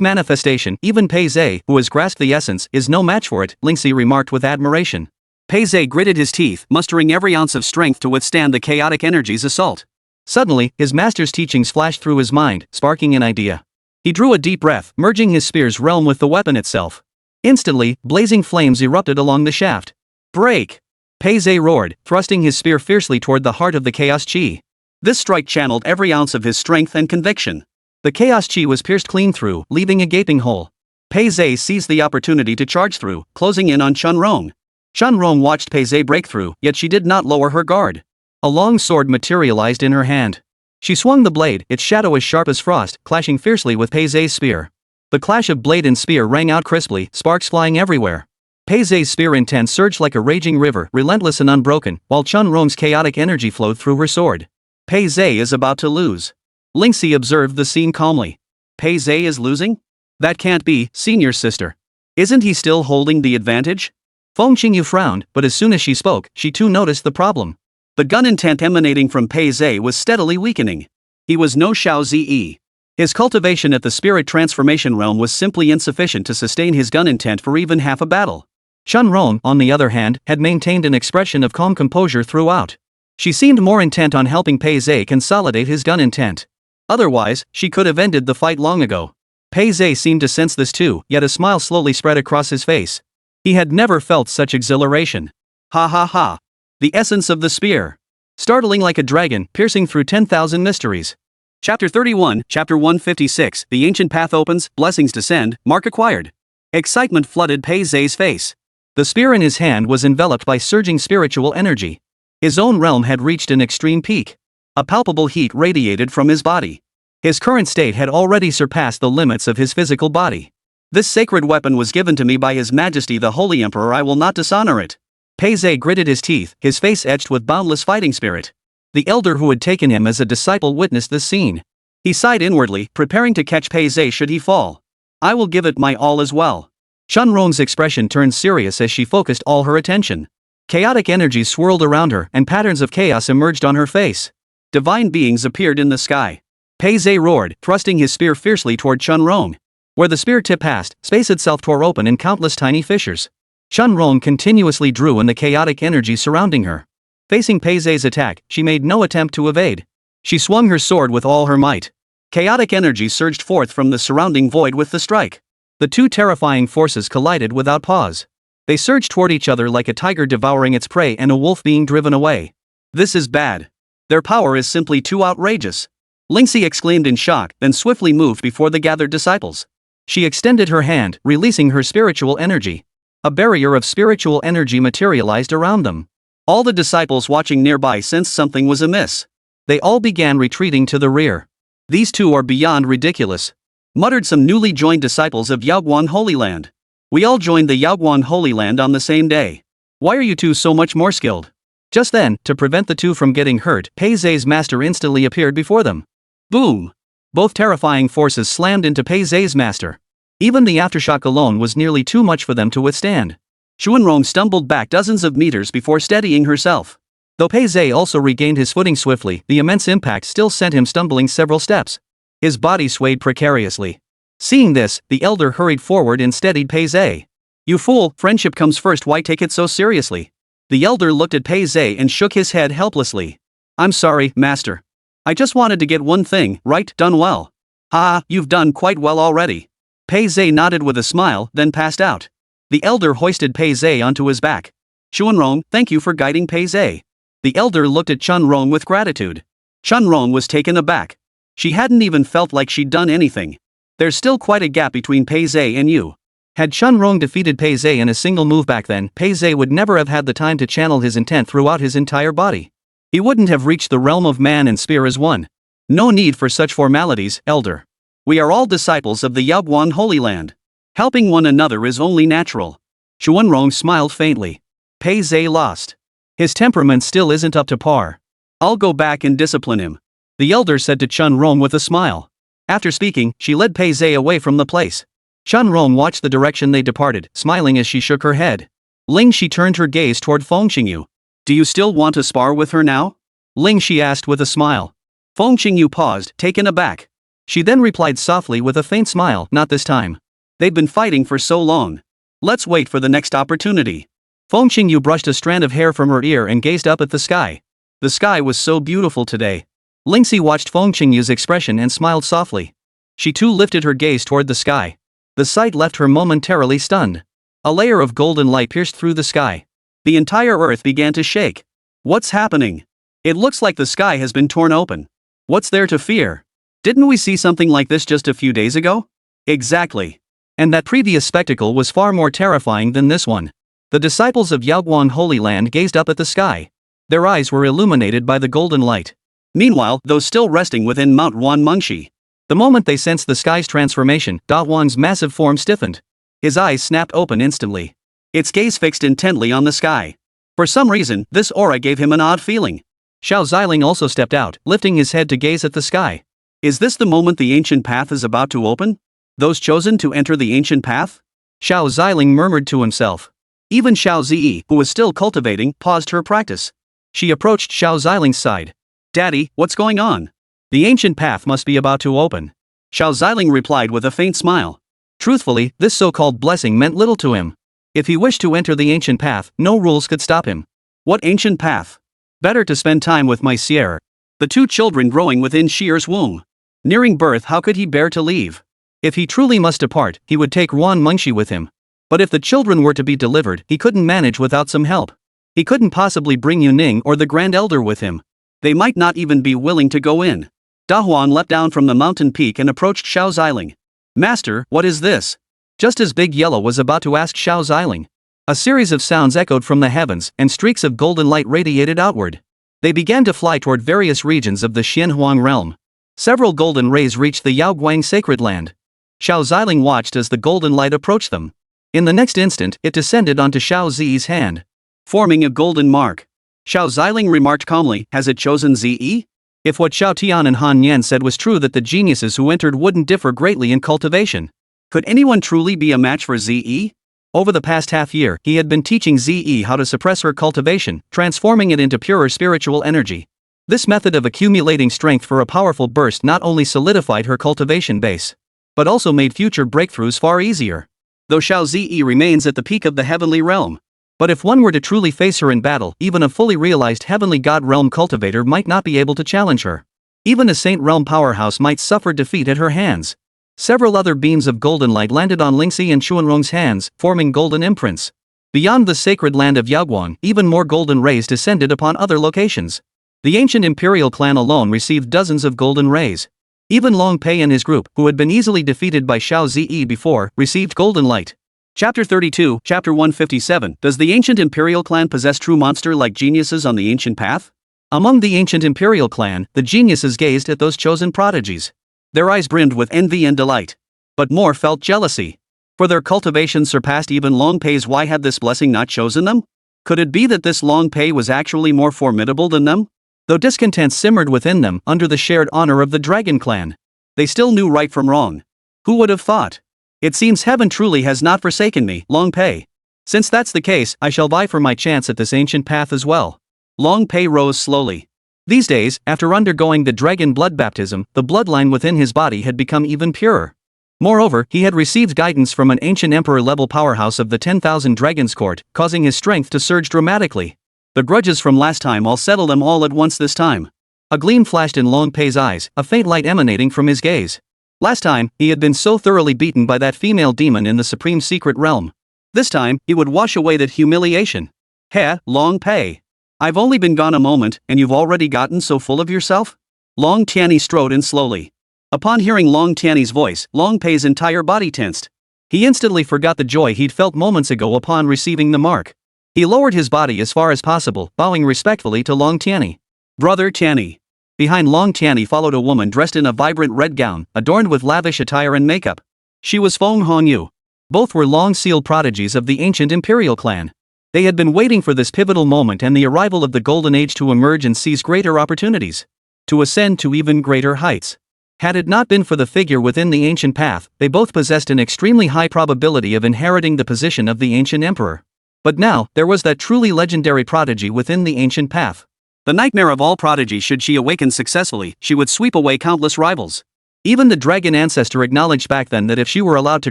Speaker 1: manifestation, even Pei Zhe, who has grasped the essence, is no match for it, Lingxi remarked with admiration.
Speaker 2: Pei Zhe gritted his teeth, mustering every ounce of strength to withstand the chaotic energy's assault.
Speaker 1: Suddenly, his master's teachings flashed through his mind, sparking an idea. He drew a deep breath, merging his spear's realm with the weapon itself. Instantly, blazing flames erupted along the shaft.
Speaker 2: Break!
Speaker 1: Pei Zhe roared, thrusting his spear fiercely toward the heart of the chaos chi.
Speaker 2: This strike channeled every ounce of his strength and conviction.
Speaker 1: The chaos chi was pierced clean through, leaving a gaping hole.
Speaker 2: Pei Zhe seized the opportunity to charge through, closing in on Chun Rong. Chun Rong watched Pei Zhe break through, yet she did not lower her guard.
Speaker 1: A long sword materialized in her hand. She swung the blade, its shadow as sharp as frost, clashing fiercely with Pei Zhe's spear. The clash of blade and spear rang out crisply, sparks flying everywhere. Pei Zhe's spear intent surged like a raging river, relentless and unbroken, while Chun Rong's chaotic energy flowed through her sword.
Speaker 2: Pei Zhe is about to lose. Lingxi observed the scene calmly. Pei Zhe is losing? That can't be, senior sister. Isn't he still holding the advantage?
Speaker 1: Feng Qingyu frowned, but as soon as she spoke, she too noticed the problem.
Speaker 2: The gun intent emanating from Pei Zhe was steadily weakening. He was no Xiao Ziling. His cultivation at the spirit transformation realm was simply insufficient to sustain his gun intent for even half a battle.
Speaker 1: Chun Rong, on the other hand, had maintained an expression of calm composure throughout. She seemed more intent on helping Pei Zhe consolidate his gun intent. Otherwise, she could have ended the fight long ago. Pei Zhe seemed to sense this too, yet a smile slowly spread across his face. He had never felt such exhilaration.
Speaker 2: Ha ha ha. The essence of the spear.
Speaker 1: Startling like a dragon, piercing through 10,000 mysteries.
Speaker 2: Chapter 31, Chapter 156, The Ancient Path Opens, Blessings Descend, Mark Acquired. Excitement flooded Pei Zhe's face.
Speaker 1: The spear in his hand was enveloped by surging spiritual energy. His own realm had reached an extreme peak. A palpable heat radiated from his body. His current state had already surpassed the limits of his physical body. This sacred weapon was given to me by His Majesty the Holy Emperor. I will not dishonor it. Pei Zhe gritted his teeth, his face etched with boundless fighting spirit. The elder who had taken him as a disciple witnessed this scene. He sighed inwardly, preparing to catch Pei Zhe should he fall. I will give it my all as well. Chun Rong's expression turned serious as she focused all her attention. Chaotic energies swirled around her, and patterns of chaos emerged on her face. Divine beings appeared in the sky. Pei Zhe roared, thrusting his spear fiercely toward Chun Rong. Where the spear tip passed, space itself tore open in countless tiny fissures. Chun Rong continuously drew in the chaotic energy surrounding her. Facing Pei Zhe's attack, she made no attempt to evade. She swung her sword with all her might. Chaotic energy surged forth from the surrounding void with the strike. The two terrifying forces collided without pause. They surged toward each other like a tiger devouring its prey and a wolf being driven away. This is bad. Their power is simply too outrageous. Lingxi exclaimed in shock, then swiftly moved before the gathered disciples. She extended her hand, releasing her spiritual energy. A barrier of spiritual energy materialized around them.
Speaker 2: All the disciples watching nearby sensed something was amiss.
Speaker 1: They all began retreating to the rear.
Speaker 2: These two are beyond ridiculous, muttered some newly joined disciples of Yaoguan Holy Land. We all joined the Yaoguan Holy Land on the same day.
Speaker 1: Why are you two so much more skilled? Just then, to prevent the two from getting hurt, Pei Zhe's master instantly appeared before them.
Speaker 2: Boom!
Speaker 1: Both terrifying forces slammed into Pei Zhe's master. Even the aftershock alone was nearly too much for them to withstand.
Speaker 2: Xuanrong stumbled back dozens of meters before steadying herself.
Speaker 1: Though Pei Zhe also regained his footing swiftly, the immense impact still sent him stumbling several steps. His body swayed precariously. Seeing this, the elder hurried forward and steadied Pei Zhe.
Speaker 2: You fool, friendship comes first, why take it so seriously? The elder looked at Pei Zhe and shook his head helplessly. I'm sorry, master. I just wanted to get one thing right, done well. Ha, you've done quite well already. Pei Zhe nodded with a smile, then passed out. The elder hoisted Pei Zhe onto his back. Xuanrong, thank you for guiding Pei Zhe. The elder looked at Chunrong with gratitude. Chunrong was taken aback. She hadn't even felt like she'd done anything. There's still quite a gap between Pei Zhe and you.
Speaker 1: Had Chunrong defeated Pei Zhe in a single move back then, Pei Zhe would never have had the time to channel his intent throughout his entire body. He wouldn't have reached the realm of man and spear as one. No need for such formalities, elder.
Speaker 2: We are all disciples of the Yaoguan Holy Land. Helping one another is only natural.
Speaker 1: Xuanrong smiled faintly.
Speaker 2: Pei Zhe lost.
Speaker 1: His temperament still isn't up to par.
Speaker 2: I'll go back and discipline him,
Speaker 1: the elder said to Chunrong with a smile. After speaking, she led Pei Zhe away from the place. Chunrong watched the direction they departed, smiling as she shook her head.
Speaker 2: Ling, she turned her gaze toward Feng Qingyu. Do you still want to spar with her now?
Speaker 1: Ling, she asked with a smile.
Speaker 2: Feng Qingyu paused, taken aback.
Speaker 1: She then replied softly with a faint smile, not this time.
Speaker 2: They've been fighting for so long. Let's wait for the next opportunity.
Speaker 1: Feng Qingyu brushed a strand of hair from her ear and gazed up at the sky.
Speaker 2: The sky was so beautiful today.
Speaker 1: Lingxi watched Feng Qingyu's expression and smiled softly. She too lifted her gaze toward the sky. The sight left her momentarily stunned. A layer of golden light pierced through the sky.
Speaker 2: The entire earth began to shake. What's happening? It looks like the sky has been torn open. What's there to fear? Didn't we see something like this just a few days ago? Exactly.
Speaker 1: And that previous spectacle was far more terrifying than this one. The disciples of Yaoguan Holy Land gazed up at the sky. Their eyes were illuminated by the golden light.
Speaker 2: Meanwhile, those still resting within Mount Wanmengxi.
Speaker 1: The moment they sensed the sky's transformation, Da Huang's massive form stiffened. His eyes snapped open instantly.
Speaker 2: Its gaze fixed intently on the sky. For some reason, this aura gave him an odd feeling.
Speaker 1: Xiao Ziling also stepped out, lifting his head to gaze at the sky.
Speaker 2: Is this the moment the ancient path is about to open? Those chosen to enter the ancient path?
Speaker 1: Xiao Ziling murmured to himself.
Speaker 2: Even Xiao Zi, who was still cultivating, paused her practice.
Speaker 1: She approached Xiao Ziling's side.
Speaker 2: Daddy, what's going on?
Speaker 1: The ancient path must be about to open.
Speaker 2: Xiao Ziling replied with a faint smile.
Speaker 1: Truthfully, this so-called blessing meant little to him. If he wished to enter the ancient path, no rules could stop him.
Speaker 2: What ancient path?
Speaker 1: Better to spend time with my Sierra.
Speaker 2: The two children growing within Shier's womb. Nearing birth, how could he bear to leave?
Speaker 1: If he truly must depart, he would take Wanmengxi with him. But if the children were to be delivered, he couldn't manage without some help. He couldn't possibly bring Yuning or the Grand Elder with him.
Speaker 2: They might not even be willing to go in. Da Huan leapt down from the mountain peak and approached Xiao Ziling. Master, what is this?
Speaker 1: Just as Big Yellow was about to ask Xiao Ziling, a series of sounds echoed from the heavens, and streaks of golden light radiated outward. They began to fly toward various regions of the Xianhuang realm. Several golden rays reached the Yaoguang sacred land. Xiao Ziling watched as the golden light approached them. In the next instant, it descended onto Xiao Zi's hand,
Speaker 2: forming a golden mark. Xiao Ziling remarked calmly, has it chosen Zi?
Speaker 1: If what Xiao Tian and Han Yan said was true, that the geniuses who entered wouldn't differ greatly in cultivation.
Speaker 2: Could anyone truly be a match for Zi?
Speaker 1: Over the past half year, he had been teaching Zi how to suppress her cultivation, transforming it into purer spiritual energy. This method of accumulating strength for a powerful burst not only solidified her cultivation base, but also made future breakthroughs far easier.
Speaker 2: Though Xiao Zi remains at the peak of the heavenly realm.
Speaker 1: But if one were to truly face her in battle, even a fully realized heavenly god realm cultivator might not be able to challenge her. Even a saint realm powerhouse might suffer defeat at her hands. Several other beams of golden light landed on Lingxi and Xuanrong's hands, forming golden imprints. Beyond the sacred land of Yaoguang, even more golden rays descended upon other locations. The ancient imperial clan alone received dozens of golden rays. Even Long Pei and his group, who had been easily defeated by Xiao Zi before, received golden light.
Speaker 2: Chapter 32, Chapter 157. Does the ancient Imperial clan possess true monster-like geniuses on the ancient path?
Speaker 1: Among the ancient Imperial clan, the geniuses gazed at those chosen prodigies.
Speaker 2: Their eyes brimmed with envy and delight. But more felt jealousy. For their cultivation surpassed even Long Pei's. Why had this blessing not chosen them? Could it be that this Long Pei was actually more formidable than them?
Speaker 1: Though discontent simmered within them under the shared honor of the Dragon Clan,
Speaker 2: they still knew right from wrong. Who would have thought? It seems heaven truly has not forsaken me, Long Pei.
Speaker 1: Since that's the case, I shall vie for my chance at this ancient path as well.
Speaker 2: Long Pei rose slowly.
Speaker 1: These days, after undergoing the dragon blood baptism, the bloodline within his body had become even purer. Moreover, he had received guidance from an ancient emperor-level powerhouse of the 10,000 Dragons Court, causing his strength to surge dramatically.
Speaker 2: The grudges from last time, I'll settle them all at once this time.
Speaker 1: A gleam flashed in Long Pei's eyes, a faint light emanating from his gaze. Last time, he had been so thoroughly beaten by that female demon in the supreme secret realm.
Speaker 2: This time, he would wash away that humiliation. Heh, Long Pei. I've only been gone a moment, and you've already gotten so full of yourself? Long Tianyi strode in slowly. Upon hearing Long Tianyi's voice, Long Pei's entire body tensed.
Speaker 1: He instantly forgot the joy he'd felt moments ago upon receiving the mark. He lowered his body as far as possible, bowing respectfully to Long Tianyi.
Speaker 2: Brother Tianyi.
Speaker 1: Behind Long Tianyi followed a woman dressed in a vibrant red gown, adorned with lavish attire and makeup. She was Feng Hongyu. Both were long-sealed prodigies of the ancient Imperial clan. They had been waiting for this pivotal moment and the arrival of the Golden Age to emerge and seize greater opportunities. To ascend to even greater heights. Had it not been for the figure within the ancient path, they both possessed an extremely high probability of inheriting the position of the ancient emperor. But now, there was that truly legendary prodigy within the ancient path.
Speaker 2: The nightmare of all prodigies. Should she awaken successfully, she would sweep away countless rivals.
Speaker 1: Even the dragon ancestor acknowledged back then that if she were allowed to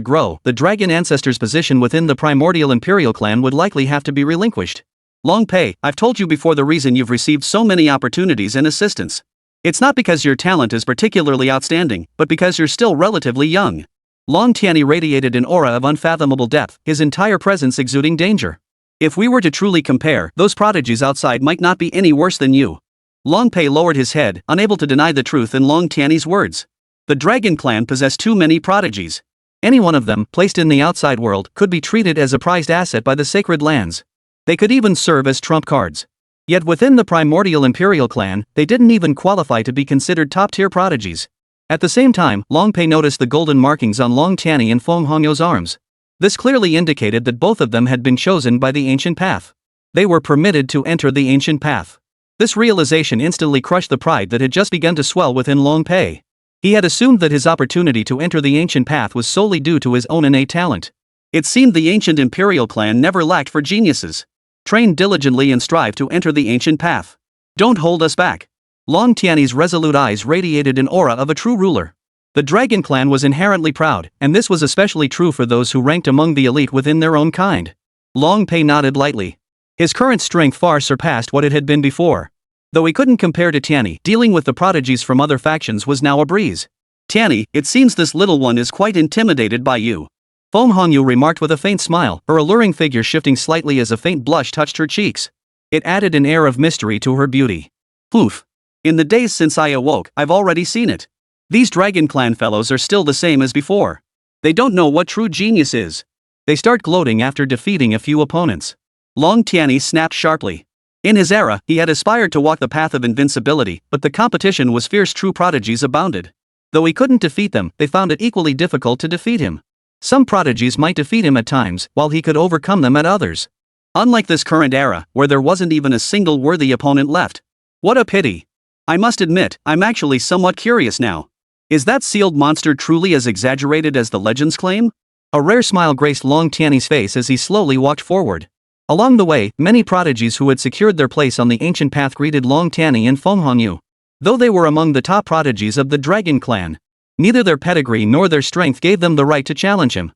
Speaker 1: grow, the dragon ancestor's position within the primordial Imperial clan would likely have to be relinquished.
Speaker 2: Long Pei, I've told you before the reason you've received so many opportunities and assistance. It's not because your talent is particularly outstanding, but because you're still relatively young.
Speaker 1: Long Tianyi radiated an aura of unfathomable depth, his entire presence exuding danger.
Speaker 2: If we were to truly compare, those prodigies outside might not be any worse than you. Long Pei lowered his head, unable to deny the truth in Long Tianyi's words. The Dragon Clan possessed too many prodigies.
Speaker 1: Any one of them, placed in the outside world, could be treated as a prized asset by the sacred lands. They could even serve as trump cards. Yet within the primordial Imperial clan, they didn't even qualify to be considered top-tier prodigies. At the same time, Long Pei noticed the golden markings on Long Tianyi and Feng Hongyu's arms. This clearly indicated that both of them had been chosen by the ancient path. They were permitted to enter the ancient path. This realization instantly crushed the pride that had just begun to swell within Long Pei. He had assumed that his opportunity to enter the ancient path was solely due to his own innate talent.
Speaker 2: It seemed the ancient Imperial clan never lacked for geniuses. Train diligently and strive to enter the ancient path. Don't hold us back.
Speaker 1: Long Tianyi's resolute eyes radiated an aura of a true ruler. The Dragon Clan was inherently proud, and this was especially true for those who ranked among the elite within their own kind. Long Pei nodded lightly. His current strength far surpassed what it had been before. Though he couldn't compare to Tianyi, dealing with the prodigies from other factions was now a breeze.
Speaker 2: Tianyi, it seems this little one is quite intimidated by you.
Speaker 1: Feng Hongyu remarked with a faint smile, her alluring figure shifting slightly as a faint blush touched her cheeks. It added an air of mystery to her beauty.
Speaker 2: Poof. In the days since I awoke, I've already seen it. These Dragon Clan fellows are still the same as before. They don't know what true genius is.
Speaker 1: They start gloating after defeating a few opponents.
Speaker 2: Long Tianyi snapped sharply. In his era, he had aspired to walk the path of invincibility, but the competition was fierce. True prodigies abounded. Though he couldn't defeat them, they found it equally difficult to defeat him. Some prodigies might defeat him at times, while he could overcome them at others. Unlike this current era, where there wasn't even a single worthy opponent left. What a pity. I must admit, I'm actually somewhat curious now. Is that sealed monster truly as exaggerated as the legends claim?
Speaker 1: A rare smile graced Long Tianyi's face as he slowly walked forward. Along the way, many prodigies who had secured their place on the ancient path greeted Long Tianyi and Feng Hongyu. Though they were among the top prodigies of the Dragon Clan, neither their pedigree nor their strength gave them the right to challenge him.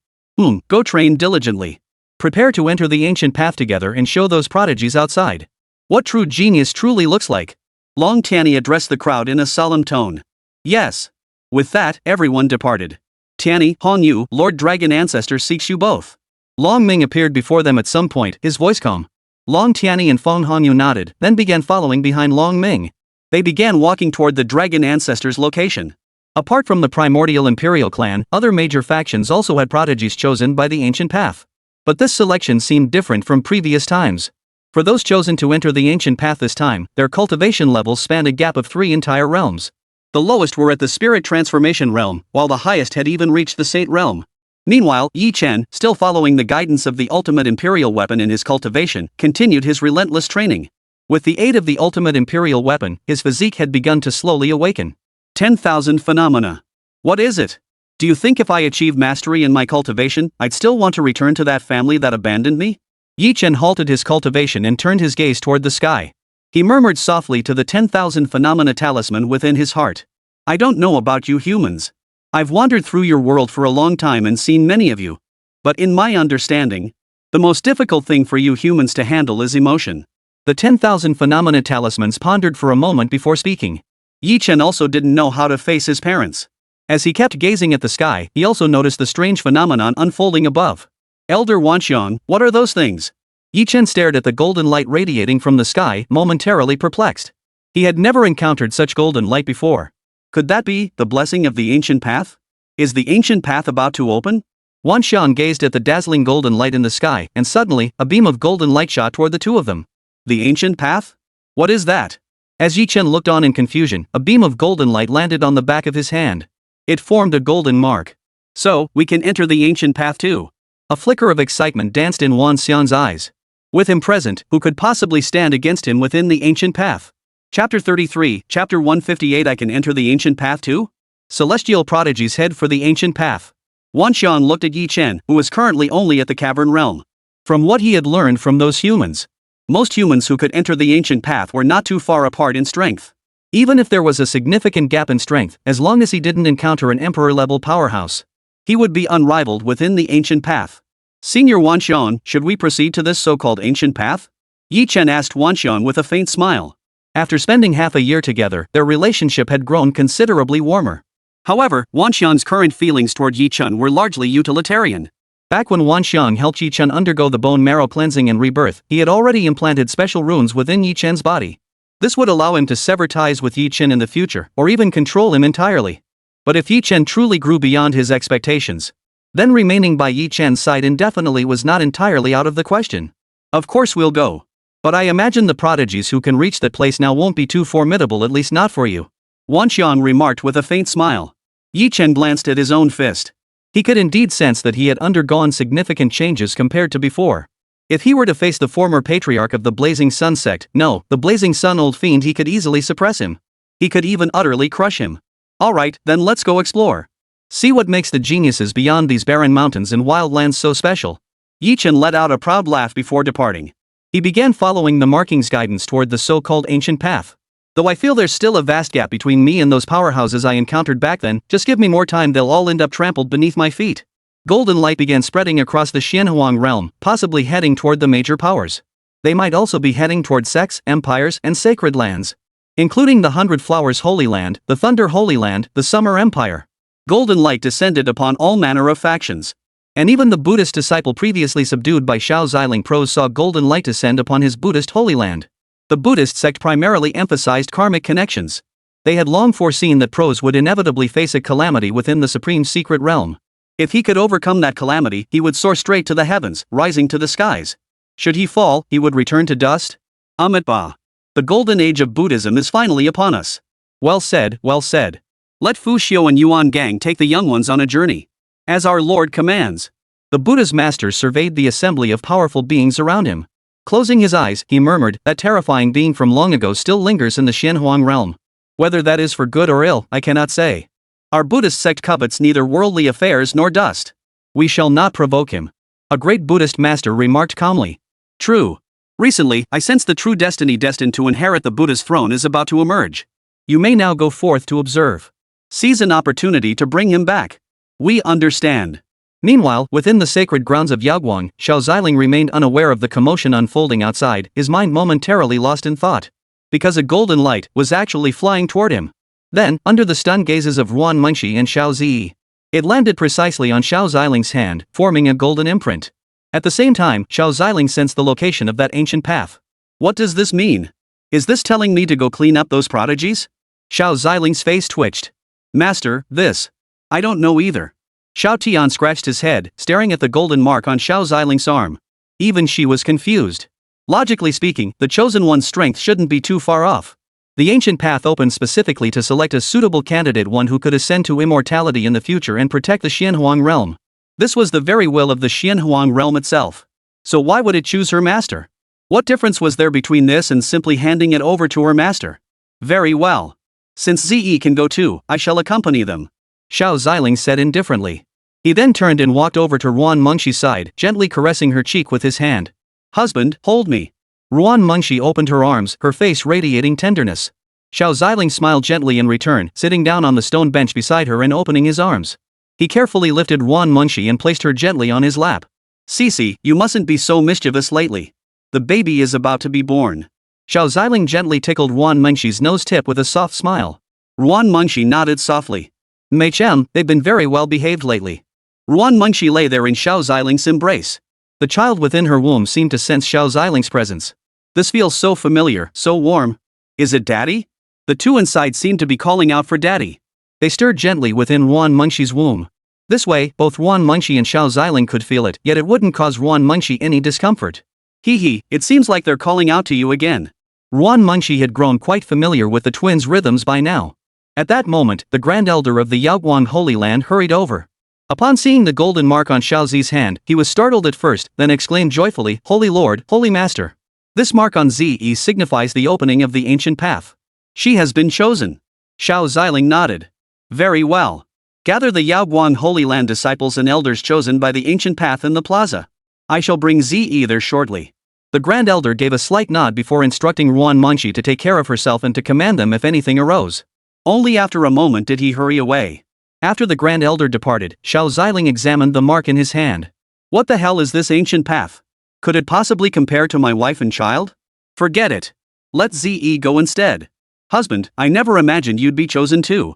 Speaker 2: Go train diligently.
Speaker 1: Prepare to enter the ancient path together and show those prodigies outside what true genius truly looks like.
Speaker 2: Long Tianyi addressed the crowd in a solemn tone. Yes. With that, everyone departed. Tianyi, Hongyu, Lord Dragon Ancestor seeks you both.
Speaker 1: Long Ming appeared before them at some point, his voice calm. Long Tianyi and Feng Hongyu nodded, then began following behind Long Ming.
Speaker 2: They began walking toward the Dragon Ancestor's location.
Speaker 1: Apart from the primordial Imperial clan, other major factions also had prodigies chosen by the ancient path. But this selection seemed different from previous times. For those chosen to enter the ancient path this time, their cultivation levels spanned a gap of 3 entire realms.
Speaker 2: The lowest were at the spirit transformation realm, while the highest had even reached the saint realm. Meanwhile, Yi Chen, still following the guidance of the ultimate imperial weapon in his cultivation, continued his relentless training. With the aid of the ultimate imperial weapon, his physique had begun to slowly awaken. 10,000 phenomena. What is it? Do you think if I achieve mastery in my cultivation, I'd still want to return to that family that abandoned me?
Speaker 1: Yi Chen halted his cultivation and turned his gaze toward the sky.
Speaker 2: He murmured softly to the 10,000 phenomena talisman within his heart. I don't know about you humans. I've wandered through your world for a long time and seen many of you. But in my understanding, the most difficult thing for you humans to handle is emotion.
Speaker 1: The 10,000 phenomena talismans pondered for a moment before speaking.
Speaker 2: Yi Chen also didn't know how to face his parents.
Speaker 1: As he kept gazing at the sky, he also noticed the strange phenomenon unfolding above.
Speaker 2: Elder Wanxiang, what are those things?
Speaker 1: Yi Chen stared at the golden light radiating from the sky, momentarily perplexed. He had never encountered such golden light before.
Speaker 2: Could that be the blessing of the ancient path? Is the ancient path about to open?
Speaker 1: Wanxiang gazed at the dazzling golden light in the sky, and suddenly, a beam of golden light shot toward the two of them.
Speaker 2: The ancient path? What is that?
Speaker 1: As Yi Chen looked on in confusion, a beam of golden light landed on the back of his hand. It formed a golden mark.
Speaker 2: So, we can enter the ancient path too.
Speaker 1: A flicker of excitement danced in Wanxiang's eyes. With him present, who could possibly stand against him within the ancient path?
Speaker 2: Chapter 33, Chapter 158 I can enter the ancient path too?
Speaker 1: Celestial prodigies head for the ancient path.
Speaker 2: Wanxiang looked at Yi Chen, who was currently only at the cavern realm.
Speaker 1: From what he had learned from those humans,
Speaker 2: most humans who could enter the ancient path were not too far apart in strength.
Speaker 1: Even if there was a significant gap in strength, as long as he didn't encounter an emperor-level powerhouse,
Speaker 2: he would be unrivaled within the ancient path. Senior Wanxiang, should we proceed to this so-called ancient path? Yi Chen asked Wanxiang with a faint smile.
Speaker 1: After spending half a year together, their relationship had grown considerably warmer.
Speaker 2: However, Wanxiang's current feelings toward Yi Chen were largely utilitarian.
Speaker 1: Back when Wanxiang helped Yi Chen undergo the bone marrow cleansing and rebirth, he had already implanted special runes within Yi Chen's body. This would allow him to sever ties with Yi Chen in the future, or even control him entirely. But if Yi Chen truly grew beyond his expectations, then remaining by Yi Chen's side indefinitely was not entirely out of the question.
Speaker 2: Of course we'll go.
Speaker 1: But I imagine the prodigies who can reach that place now won't be too formidable, at least not for you.
Speaker 2: Wanxiang remarked with a faint smile. Yi Chen glanced at his own fist.
Speaker 1: He could indeed sense that he had undergone significant changes compared to before. If he were to face the former patriarch of the Blazing Sun sect, no, the Blazing Sun old fiend, he could easily suppress him. He could even utterly crush him. Alright, then let's go explore. See what makes the geniuses beyond these barren mountains and wildlands so special.
Speaker 2: Yi Chen let out a proud laugh before departing.
Speaker 1: He began following the markings guidance toward the so-called ancient path. Though I feel there's still a vast gap between me and those powerhouses I encountered back then, just give me more time, they'll all end up trampled beneath my feet. Golden light began spreading across the Xianhuang realm, possibly heading toward the major powers. They might also be heading toward sects, empires, and sacred lands, including the 100 Flowers Holy Land, the Thunder Holy Land, the Summer Empire.
Speaker 2: Golden light descended upon all manner of factions.
Speaker 1: And even the Buddhist disciple previously subdued by Xiao Ziling Pros saw golden light descend upon his Buddhist Holy Land. The Buddhist sect primarily emphasized karmic connections. They had long foreseen that Pros would inevitably face a calamity within the supreme secret realm. If he could overcome that calamity, he would soar straight to the heavens, rising to the skies. Should he fall, he would return to dust.
Speaker 2: Amitabha. The golden age of Buddhism is finally upon us.
Speaker 1: Well said, well said.
Speaker 2: Let Fu Xiu and Yuan Gang take the young ones on a journey, as our Lord commands.
Speaker 1: The Buddha's master surveyed the assembly of powerful beings around him. Closing his eyes, he murmured, that terrifying being from long ago still lingers in the Xianhuang realm. Whether that is for good or ill, I cannot say. Our Buddhist sect covets neither worldly affairs nor dust. We shall not provoke him. A great Buddhist master remarked calmly.
Speaker 2: True. Recently, I sense the true destiny destined to inherit the Buddha's throne is about to emerge.
Speaker 1: You may now go forth to observe.
Speaker 2: Seize an opportunity to bring him back. We understand.
Speaker 1: Meanwhile, within the sacred grounds of Yaoguang, Xiao Ziling remained unaware of the commotion unfolding outside, his mind momentarily lost in thought. Because a golden light was actually flying toward him. Then, under the stunned gazes of Ruan Mengxi and Xiao Zi, it landed precisely on Xiao Ziling's hand, forming a golden imprint. At the same time, Xiao Ziling sensed the location of that ancient path.
Speaker 2: What does this mean? Is this telling me to go clean up those prodigies?
Speaker 1: Xiao Ziling's face twitched.
Speaker 2: Master, this. I don't know either. Xiao Tian scratched his head, staring at the golden mark on Xiao Ziling's arm. Even she was confused. Logically speaking, the chosen one's strength shouldn't be too far off. The ancient path opened specifically to select a suitable candidate, one who could ascend to immortality in the future and protect the Xianhuang realm. This was the very will of the Xianhuang realm itself. So why would it choose her master? What difference was there between this and simply handing it over to her master? Very well. Since Ze can go too, I shall accompany them, Xiao Ziling said indifferently. He then turned and walked over to Ruan Mengxi's side, gently caressing her cheek with his hand. Husband, hold me. Ruan Mengxi opened her arms, her face radiating tenderness. Xiao Ziling smiled gently in return, sitting down on the stone bench beside her and opening his arms. He carefully lifted Ruan Mengxi and placed her gently on his lap. Cici, you mustn't be so mischievous lately. The baby is about to be born. Xiao Ziling gently tickled Ruan Mengxi's nose tip with a soft smile. Ruan Mengxi nodded softly. Mei Chen, they've been very well behaved lately. Ruan Mengxi lay there in Xiao Ziling's embrace. The child within her womb seemed to sense Xiao Ziling's presence. This feels so familiar, so warm. Is it Daddy? The two inside seemed to be calling out for Daddy. They stirred gently within Ruan Mengxi's womb. This way, both Ruan Mengxi and Xiao Ziling could feel it, yet it wouldn't cause Ruan Mengxi any discomfort. Hee, it seems like they're calling out to you again. Ruan Mengxi had grown quite familiar with the twins' rhythms by now. At that moment, the Grand Elder of the Yaoguang Holy Land hurried over. Upon seeing the golden mark on Xiao Zi's hand, he was startled at first, then exclaimed joyfully, Holy Lord, Holy Master. This mark on Ze signifies the opening of the ancient path. She has been chosen. Xiao Ziling nodded. Very well. Gather the Yaoguang Holy Land disciples and elders chosen by the ancient path in the plaza. I shall bring Ze there shortly. The Grand Elder gave a slight nod before instructing Ruan Mengxi to take care of herself and to command them if anything arose. Only after a moment did he hurry away. After the Grand Elder departed, Xiao Ziling examined the mark in his hand. What the hell is this ancient path? Could it possibly compare to my wife and child? Forget it. Let Ze go instead. Husband, I never imagined you'd be chosen too.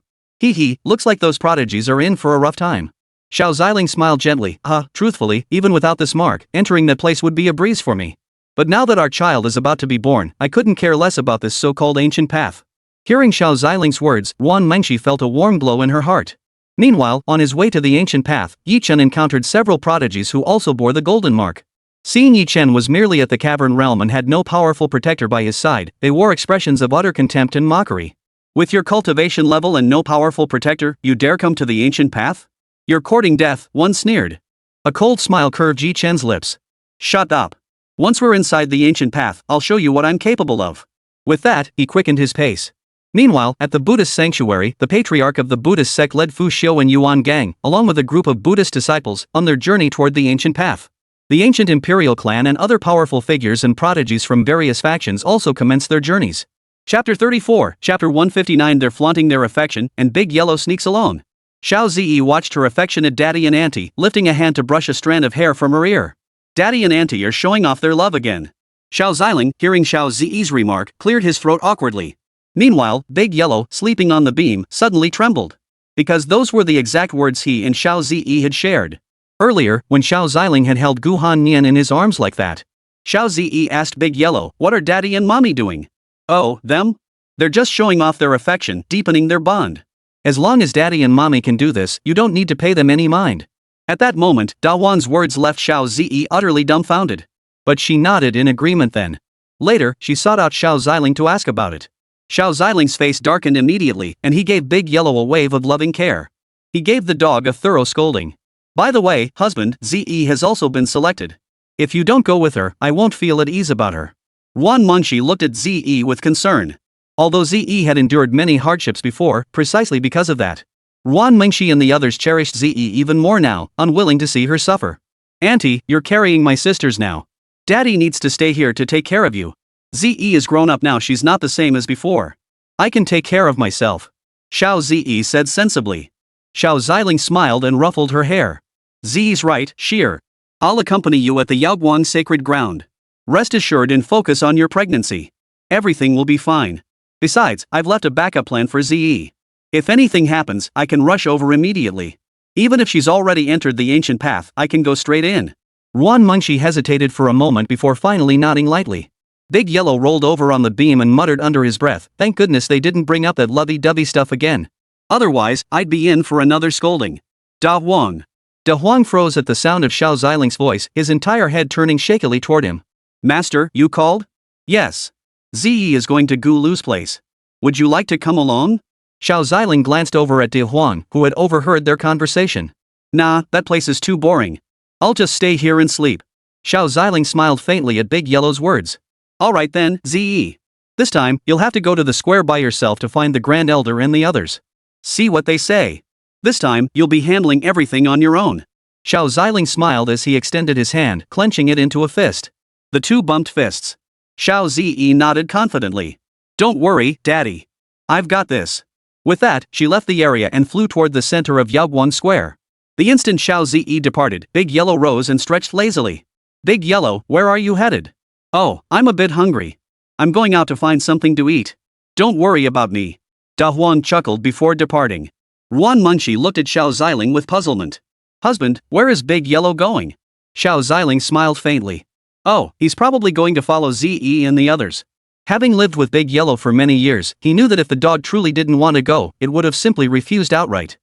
Speaker 2: Looks like those prodigies are in for a rough time. Xiao Ziling smiled gently. Truthfully, even without this mark, entering that place would be a breeze for me. But now that our child is about to be born, I couldn't care less about this so-called ancient path. Hearing Xiao Ziling's words, Ruan Mengxi felt a warm glow in her heart. Meanwhile, on his way to the ancient path, Yi Chen encountered several prodigies who also bore the golden mark. Seeing Yi Chen was merely at the cavern realm and had no powerful protector by his side, they wore expressions of utter contempt and mockery. With your cultivation level and no powerful protector, you dare come to the ancient path? You're courting death, one sneered. A cold smile curved Yi Chen's lips. Shut up. Once we're inside the ancient path, I'll show you what I'm capable of. With that, he quickened his pace. Meanwhile, at the Buddhist sanctuary, the patriarch of the Buddhist sect led Fu Xiu and Yuan Gang, along with a group of Buddhist disciples, on their journey toward the ancient path. The ancient imperial clan and other powerful figures and prodigies from various factions also commenced their journeys. Chapter 34, Chapter 159. They're flaunting their affection, and Big Yellow sneaks along. Xiao Zi watched her affectionate daddy and auntie, lifting a hand to brush a strand of hair from her ear. Daddy and auntie are showing off their love again. Xiao Ziling, hearing Xiao Zi's remark, cleared his throat awkwardly. Meanwhile, Big Yellow, sleeping on the beam, suddenly trembled. Because those were the exact words he and Xiao Zi had shared. Earlier, when Xiao Ziling had held Guhan Nian in his arms like that. Xiao Zi asked Big Yellow, what are daddy and mommy doing? Oh, them? They're just showing off their affection, deepening their bond. As long as daddy and mommy can do this, you don't need to pay them any mind. At that moment, Dawan's words left Xiao Zi utterly dumbfounded. But she nodded in agreement then. Later, she sought out Xiao Ziling to ask about it. Xiao Ziling's face darkened immediately, and he gave Big Yellow a wave of loving care. He gave the dog a thorough scolding. By the way, husband, Ze has also been selected. If you don't go with her, I won't feel at ease about her. Ruan Mengxi looked at Ze with concern. Although Ze had endured many hardships before, precisely because of that. Ruan Mengxi and the others cherished Ze even more now, unwilling to see her suffer. Auntie, you're carrying my sisters now. Daddy needs to stay here to take care of you. Ze is grown up now, she's not the same as before. I can take care of myself. Xiao Ze said sensibly. Xiao Ziling smiled and ruffled her hair. Ze's right, Sheer. I'll accompany you at the Yaoguang sacred ground. Rest assured and focus on your pregnancy. Everything will be fine. Besides, I've left a backup plan for Ze. If anything happens, I can rush over immediately. Even if she's already entered the ancient path, I can go straight in. Ruan Mengxi hesitated for a moment before finally nodding lightly. Big Yellow rolled over on the beam and muttered under his breath, thank goodness they didn't bring up that lovey-dovey stuff again. Otherwise, I'd be in for another scolding. Da Huang.
Speaker 1: De Huang froze at the sound of Xiao Ziling's voice, his entire head turning shakily toward him.
Speaker 2: Master, you called? Yes. Zi is going to Gu Lu's place. Would you like to come along?
Speaker 1: Xiao Ziling glanced over at De Huang, who had overheard their conversation.
Speaker 2: Nah, that place is too boring. I'll just stay here and sleep.
Speaker 1: Xiao Ziling smiled faintly at Big Yellow's words.
Speaker 2: Alright then, Zi.
Speaker 1: This time, you'll have to go to the square by yourself to find the Grand Elder and the others.
Speaker 2: See what they say. This time, you'll be handling everything on your own.
Speaker 1: Xiao Ziling smiled as he extended his hand, clenching it into a fist.
Speaker 2: The two bumped fists. Xiao Zi nodded confidently. Don't worry, Daddy. I've got this.
Speaker 1: With that, she left the area and flew toward the center of Yaoguang Square.
Speaker 2: The instant Xiao Zi departed, Big Yellow rose and stretched lazily. Big Yellow, where are you headed? Oh, I'm a bit hungry. I'm going out to find something to eat. Don't worry about me. Da Huang chuckled before departing. Ruan Munshi looked at Xiao Ziling with puzzlement. Husband, where is Big Yellow going?
Speaker 1: Xiao Ziling smiled faintly.
Speaker 2: Oh, he's probably going to follow Zi and the others.
Speaker 1: Having lived with Big Yellow for many years, he knew that if the dog truly didn't want to go, it would have simply refused outright.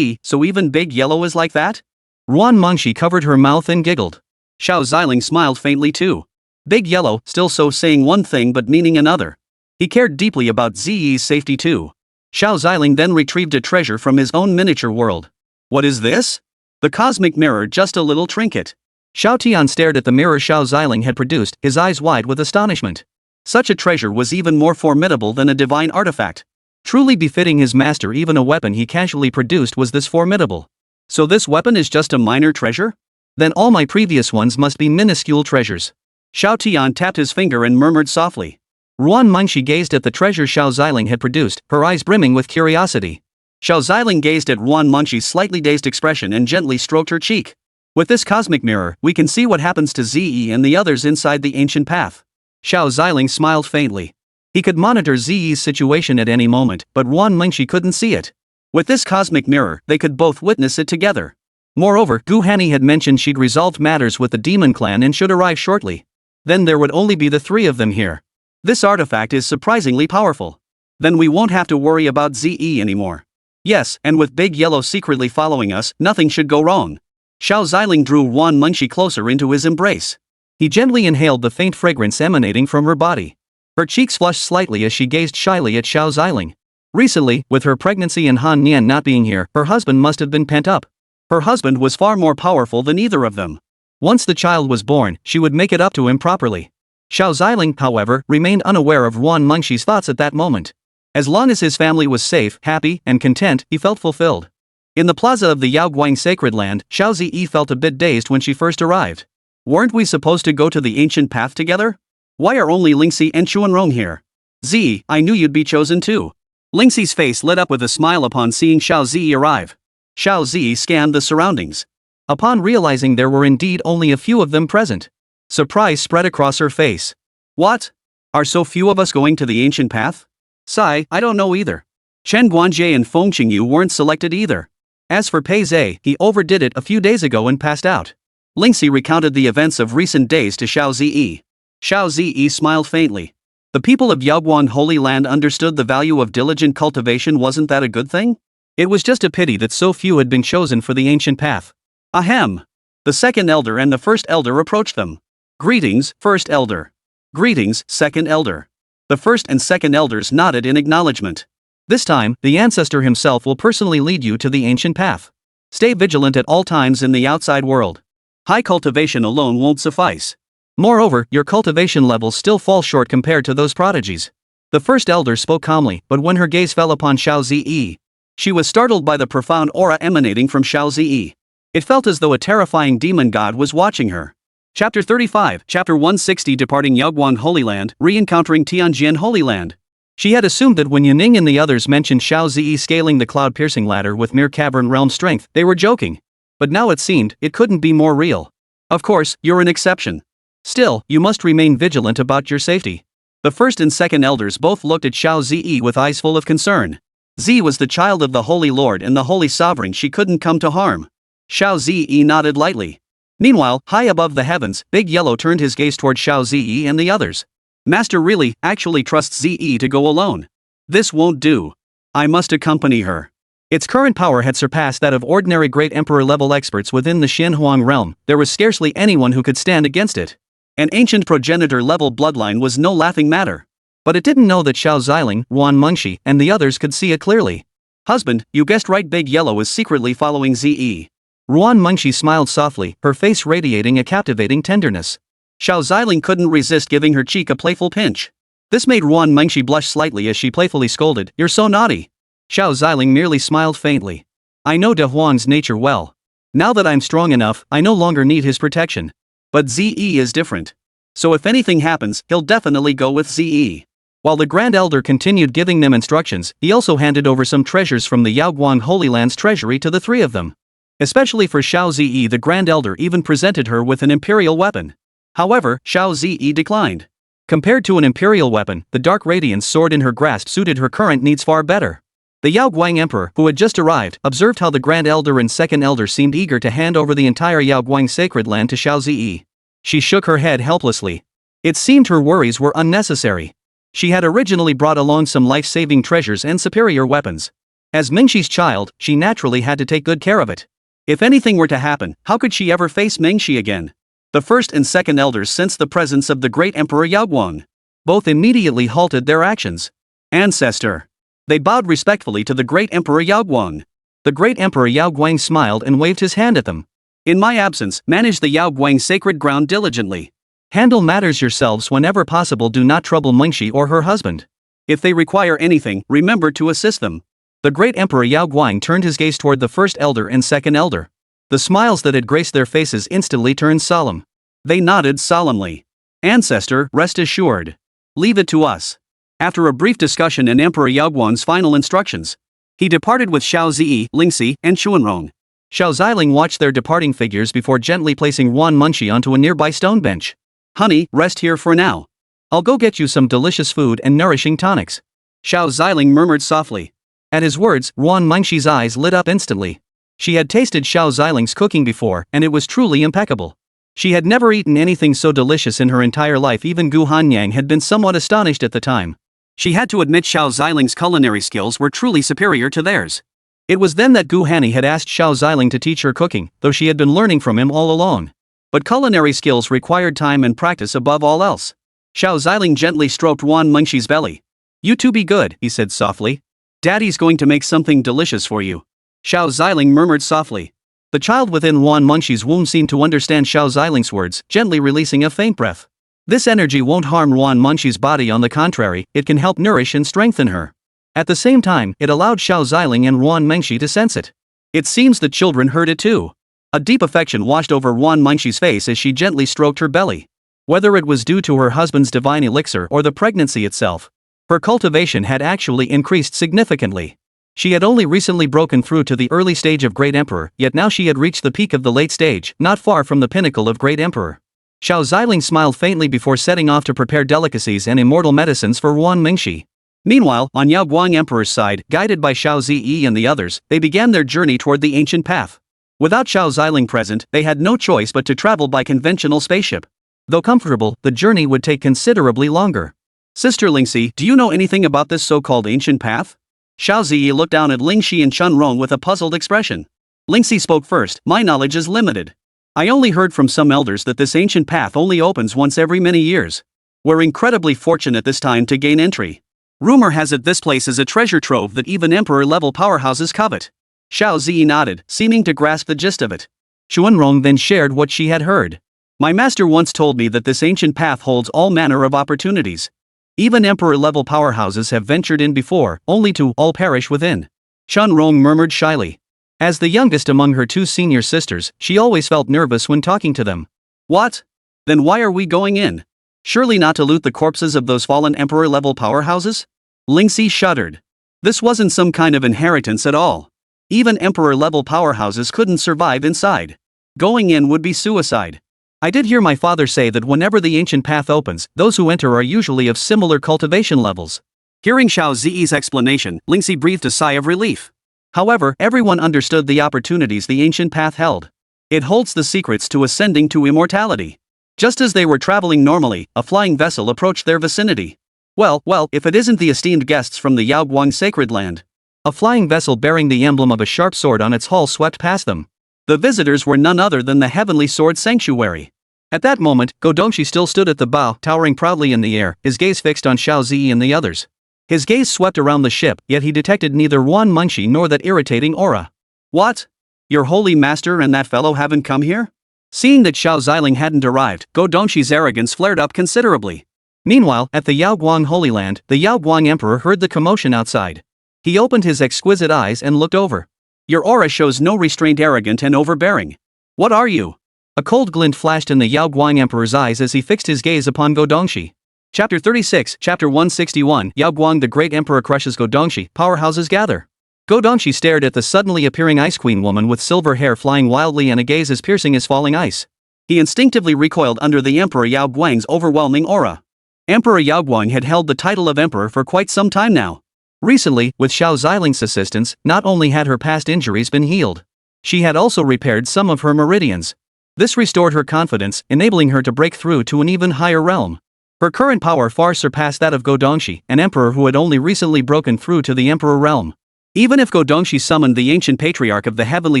Speaker 2: So even Big Yellow is like that?
Speaker 1: Ruan Mengshi covered her mouth and giggled.
Speaker 2: Xiao Ziling smiled faintly too. Big Yellow, still so saying one thing but meaning another. He cared deeply about Zi's safety too. Xiao Ziling then retrieved a treasure from his own miniature world. What is this? The cosmic mirror, just a little trinket.
Speaker 1: Xiao Tian stared at the mirror Xiao Ziling had produced, his eyes wide with astonishment.
Speaker 2: Such a treasure was even more formidable than a divine artifact.
Speaker 1: Truly befitting his master, even a weapon he casually produced was this formidable.
Speaker 2: So this weapon is just a minor treasure?
Speaker 1: Then all my previous ones must be minuscule treasures.
Speaker 2: Xiao Tian tapped his finger and murmured softly.
Speaker 1: Ruan Mengshi gazed at the treasure Xiao Ziling had produced, her eyes brimming with curiosity.
Speaker 2: Xiao Ziling gazed at Ruan Mengxi's slightly dazed expression and gently stroked her cheek. With this cosmic mirror, we can see what happens to Zi and the others inside the ancient path.
Speaker 1: Xiao Ziling smiled faintly. He could monitor Zi's situation at any moment, but Ruan Mengshi couldn't see it.
Speaker 2: With this cosmic mirror, they could both witness it together.
Speaker 1: Moreover, Gu Hanni had mentioned she'd resolved matters with the demon clan and should arrive shortly. Then there would only be the three of them here.
Speaker 2: This artifact is surprisingly powerful. Then we won't have to worry about Zi anymore. Yes, and with Big Yellow secretly following us, nothing should go wrong. Xiao Ziling drew Ruan Mengshi closer into his embrace.
Speaker 1: He gently inhaled the faint fragrance emanating from her body. Her cheeks flushed slightly as she gazed shyly at Xiao Ziling. Recently, with her pregnancy and Han Nian not being here, her husband must have been pent up.
Speaker 2: Her husband was far more powerful than either of them.
Speaker 1: Once the child was born, she would make it up to him properly. Xiao Ziling, however, remained unaware of Ruan Mengshi's thoughts at that moment. As long as his family was safe, happy, and content, he felt fulfilled. In the plaza of the Yaoguang Sacred Land, Xiao Zi felt a bit dazed when she first arrived. Weren't we supposed to go to the ancient path together?
Speaker 2: Why are only Lingxi and Chuanrong here? Zi, I knew you'd be chosen too. Lingxi's face lit up with a smile upon seeing Xiao Zi arrive. Xiao Zi scanned the surroundings.
Speaker 1: Upon realizing there were indeed only a few of them present, surprise spread across her face.
Speaker 2: What? Are so few of us going to the ancient path? Sai, I don't know either. Chen Guanjie and Feng Qingyu weren't selected either.
Speaker 1: As for Pei Zhe, he overdid it a few days ago and passed out.
Speaker 2: Lingxi recounted the events of recent days to Xiao Zi. Xiao Zi smiled faintly. The people of Yaoguang Holy Land understood the value of diligent cultivation. Wasn't that a good thing?
Speaker 1: It was just a pity that so few had been chosen for the ancient path.
Speaker 2: Ahem. The second elder and the first elder approached them. Greetings, first elder. Greetings, second elder. The first and second elders nodded in acknowledgement.
Speaker 1: This time, the ancestor himself will personally lead you to the ancient path. Stay vigilant at all times in the outside world.
Speaker 2: High cultivation alone won't suffice.
Speaker 1: Moreover, your cultivation levels still fall short compared to those prodigies. The first elder spoke calmly, but when her gaze fell upon Xiao Zi, she was startled by the profound aura emanating from Xiao Zi. It felt as though a terrifying demon god was watching her. Chapter 35, Chapter 160. Departing Yaoguang Holy Land, re-encountering Tianjian Holy Land. She had assumed that when Yaning and the others mentioned Xiao Zi scaling the cloud-piercing ladder with mere cavern realm strength, they were joking. But now it seemed, it couldn't be more real. Of course, you're an exception. Still, you must remain vigilant about your safety. The first and second elders both looked at Xiao Zi with eyes full of concern. Zi was the child of the Holy Lord and the Holy Sovereign. She couldn't come to harm. Xiao Zi nodded lightly. Meanwhile, high above the heavens, Big Yellow turned his gaze toward Xiao Zi and the others. Master really, actually trusts Zi to go alone. This won't do. I must accompany her. Its current power had surpassed that of ordinary Great Emperor-level experts within the Xianhuang realm. There was scarcely anyone who could stand against it. An ancient progenitor-level bloodline was no laughing matter. But it didn't know that Xiao Ziling, Ruan Mengxi, and the others could see it clearly. "Husband, you guessed right, Big Yellow is secretly following ZE." Ruan Mengxi smiled softly, her face radiating a captivating tenderness. Xiao Ziling couldn't resist giving her cheek a playful pinch. This made Ruan Mengxi blush slightly as she playfully scolded, "You're so naughty." Xiao Ziling merely smiled faintly. "I know De Huang's nature well. Now that I'm strong enough, I no longer need his protection. But ZE is different. So if anything happens, he'll definitely go with ZE." While the Grand Elder continued giving them instructions, he also handed over some treasures from the Yaoguang Holy Land's treasury to the three of them. Especially for Xiao Zi, the Grand Elder even presented her with an imperial weapon. However, Xiao Zi declined. Compared to an imperial weapon, the Dark Radiance sword in her grasp suited her current needs far better. The Yaoguang Emperor, who had just arrived, observed how the Grand Elder and Second Elder seemed eager to hand over the entire Yaoguang sacred land to Xiao Zi. She shook her head helplessly. It seemed her worries were unnecessary. She had originally brought along some life-saving treasures and superior weapons. As Mengxi's child, she naturally had to take good care of it. If anything were to happen, how could she ever face Mengxi again? The first and second elders sensed the presence of the great Emperor Yaoguang. Both immediately halted their actions. "Ancestor." They bowed respectfully to the great Emperor Yaoguang. The great Emperor Yaoguang smiled and waved his hand at them. "In my absence, manage the Yaoguang sacred ground diligently. Handle matters yourselves whenever possible. Do not trouble Mengxi or her husband. If they require anything, remember to assist them." The great Emperor Yaoguang turned his gaze toward the first elder and second elder. The smiles that had graced their faces instantly turned solemn. They nodded solemnly. "Ancestor, rest assured. Leave it to us." After a brief discussion and Emperor Yaoguang's final instructions, he departed with Xiao Zi, Lingxi, and Xuanrong. Xiao Ziling watched their departing figures before gently placing Ruan Mengxi onto a nearby stone bench. "Honey, rest here for now. I'll go get you some delicious food and nourishing tonics." Xiao Ziling murmured softly. At his words, Ruan Mengxi's eyes lit up instantly. She had tasted Xiao Ziling's cooking before, and it was truly impeccable. She had never eaten anything so delicious in her entire life. Even Gu Hanyang had been somewhat astonished at the time. She had to admit Xiao Ziling's culinary skills were truly superior to theirs. It was then that Gu Hanny had asked Xiao Ziling to teach her cooking, though she had been learning from him all along. But culinary skills required time and practice above all else. Xiao Ziling gently stroked Ruan Mengxi's belly. "You two be good," he said softly. "Daddy's going to make something delicious for you." Xiao Ziling murmured softly. The child within Ruan Mengxi's womb seemed to understand Xiao Ziling's words, gently releasing a faint breath. This energy won't harm Ruan Mengxi's body. On the contrary, it can help nourish and strengthen her. At the same time, it allowed Xiao Ziling and Ruan Mengxi to sense it. It seems the children heard it too. A deep affection washed over Ruan Mengxi's face as she gently stroked her belly. Whether it was due to her husband's divine elixir or the pregnancy itself, her cultivation had actually increased significantly. She had only recently broken through to the early stage of Great Emperor, yet now she had reached the peak of the late stage, not far from the pinnacle of Great Emperor. Xiao Ziling smiled faintly before setting off to prepare delicacies and immortal medicines for Ruan Mengxi. Meanwhile, on Yaoguang Emperor's side, guided by Xiao Zi and the others, they began their journey toward the ancient path. Without Xiao Ziling present, they had no choice but to travel by conventional spaceship. Though comfortable, the journey would take considerably longer. "Sister Lingxi, do you know anything about this so-called ancient path?" Xiao Zi looked down at Lingxi and Chunrong with a puzzled expression. Lingxi spoke first. "My knowledge is limited. I only heard from some elders that this ancient path only opens once every many years. We're incredibly fortunate this time to gain entry. Rumor has it this place is a treasure trove that even emperor-level powerhouses covet." Xiao Zi nodded, seeming to grasp the gist of it. Xuanrong then shared what she had heard. "My master once told me that this ancient path holds all manner of opportunities. Even emperor-level powerhouses have ventured in before, only to all perish within." Chunrong murmured shyly. As the youngest among her two senior sisters, she always felt nervous when talking to them. "What? Then why are we going in? Surely not to loot the corpses of those fallen emperor-level powerhouses?" Lingxi shuddered. This wasn't some kind of inheritance at all. Even emperor-level powerhouses couldn't survive inside. Going in would be suicide. "I did hear my father say that whenever the ancient path opens, those who enter are usually of similar cultivation levels." Hearing Xiao Zi's explanation, Lingxi breathed a sigh of relief. However, everyone understood the opportunities the ancient path held. It holds the secrets to ascending to immortality. Just as they were traveling normally, a flying vessel approached their vicinity. Well, if it isn't the esteemed guests from the Yaoguang sacred land." A flying vessel bearing the emblem of a sharp sword on its hull swept past them.
Speaker 2: The visitors were none other than the Heavenly Sword Sanctuary.
Speaker 1: At that moment, Godongshi still stood at the bow, towering proudly in the air, his gaze fixed on Xiao Ziling and the others. His gaze swept around the ship, yet he detected neither Wan Munshi nor that irritating aura.
Speaker 2: What? Your holy master and that fellow haven't come here?
Speaker 1: Seeing that Xiao Ziling hadn't arrived,
Speaker 2: Godongshi's arrogance flared up considerably.
Speaker 1: Meanwhile, at the Yaoguang Holy Land, the Yaoguang Emperor heard the commotion outside. He opened his exquisite eyes and looked over.
Speaker 2: Your aura shows no restraint, arrogant and overbearing. What are you?
Speaker 1: A cold glint flashed in the Yaoguang Emperor's eyes as he fixed his gaze upon Godongshi. Chapter 36, Chapter 161, Yaoguang the Great Emperor crushes Godongshi, powerhouses gather. Godongshi stared at the suddenly appearing Ice Queen woman with silver hair flying wildly and a gaze as piercing as falling ice.
Speaker 2: He instinctively recoiled under the Emperor Yaoguang's overwhelming aura. Emperor Yaoguang had held the title of emperor for quite some time now.
Speaker 1: Recently, with Xiao Ziling's assistance, not only had her past injuries been healed, she had also repaired some of her meridians. This restored her confidence, enabling her to break through to an even higher realm. Her current power far surpassed that of Godongshi, an emperor who had only recently broken through to the emperor realm. Even if Godongshi summoned the ancient patriarch of the Heavenly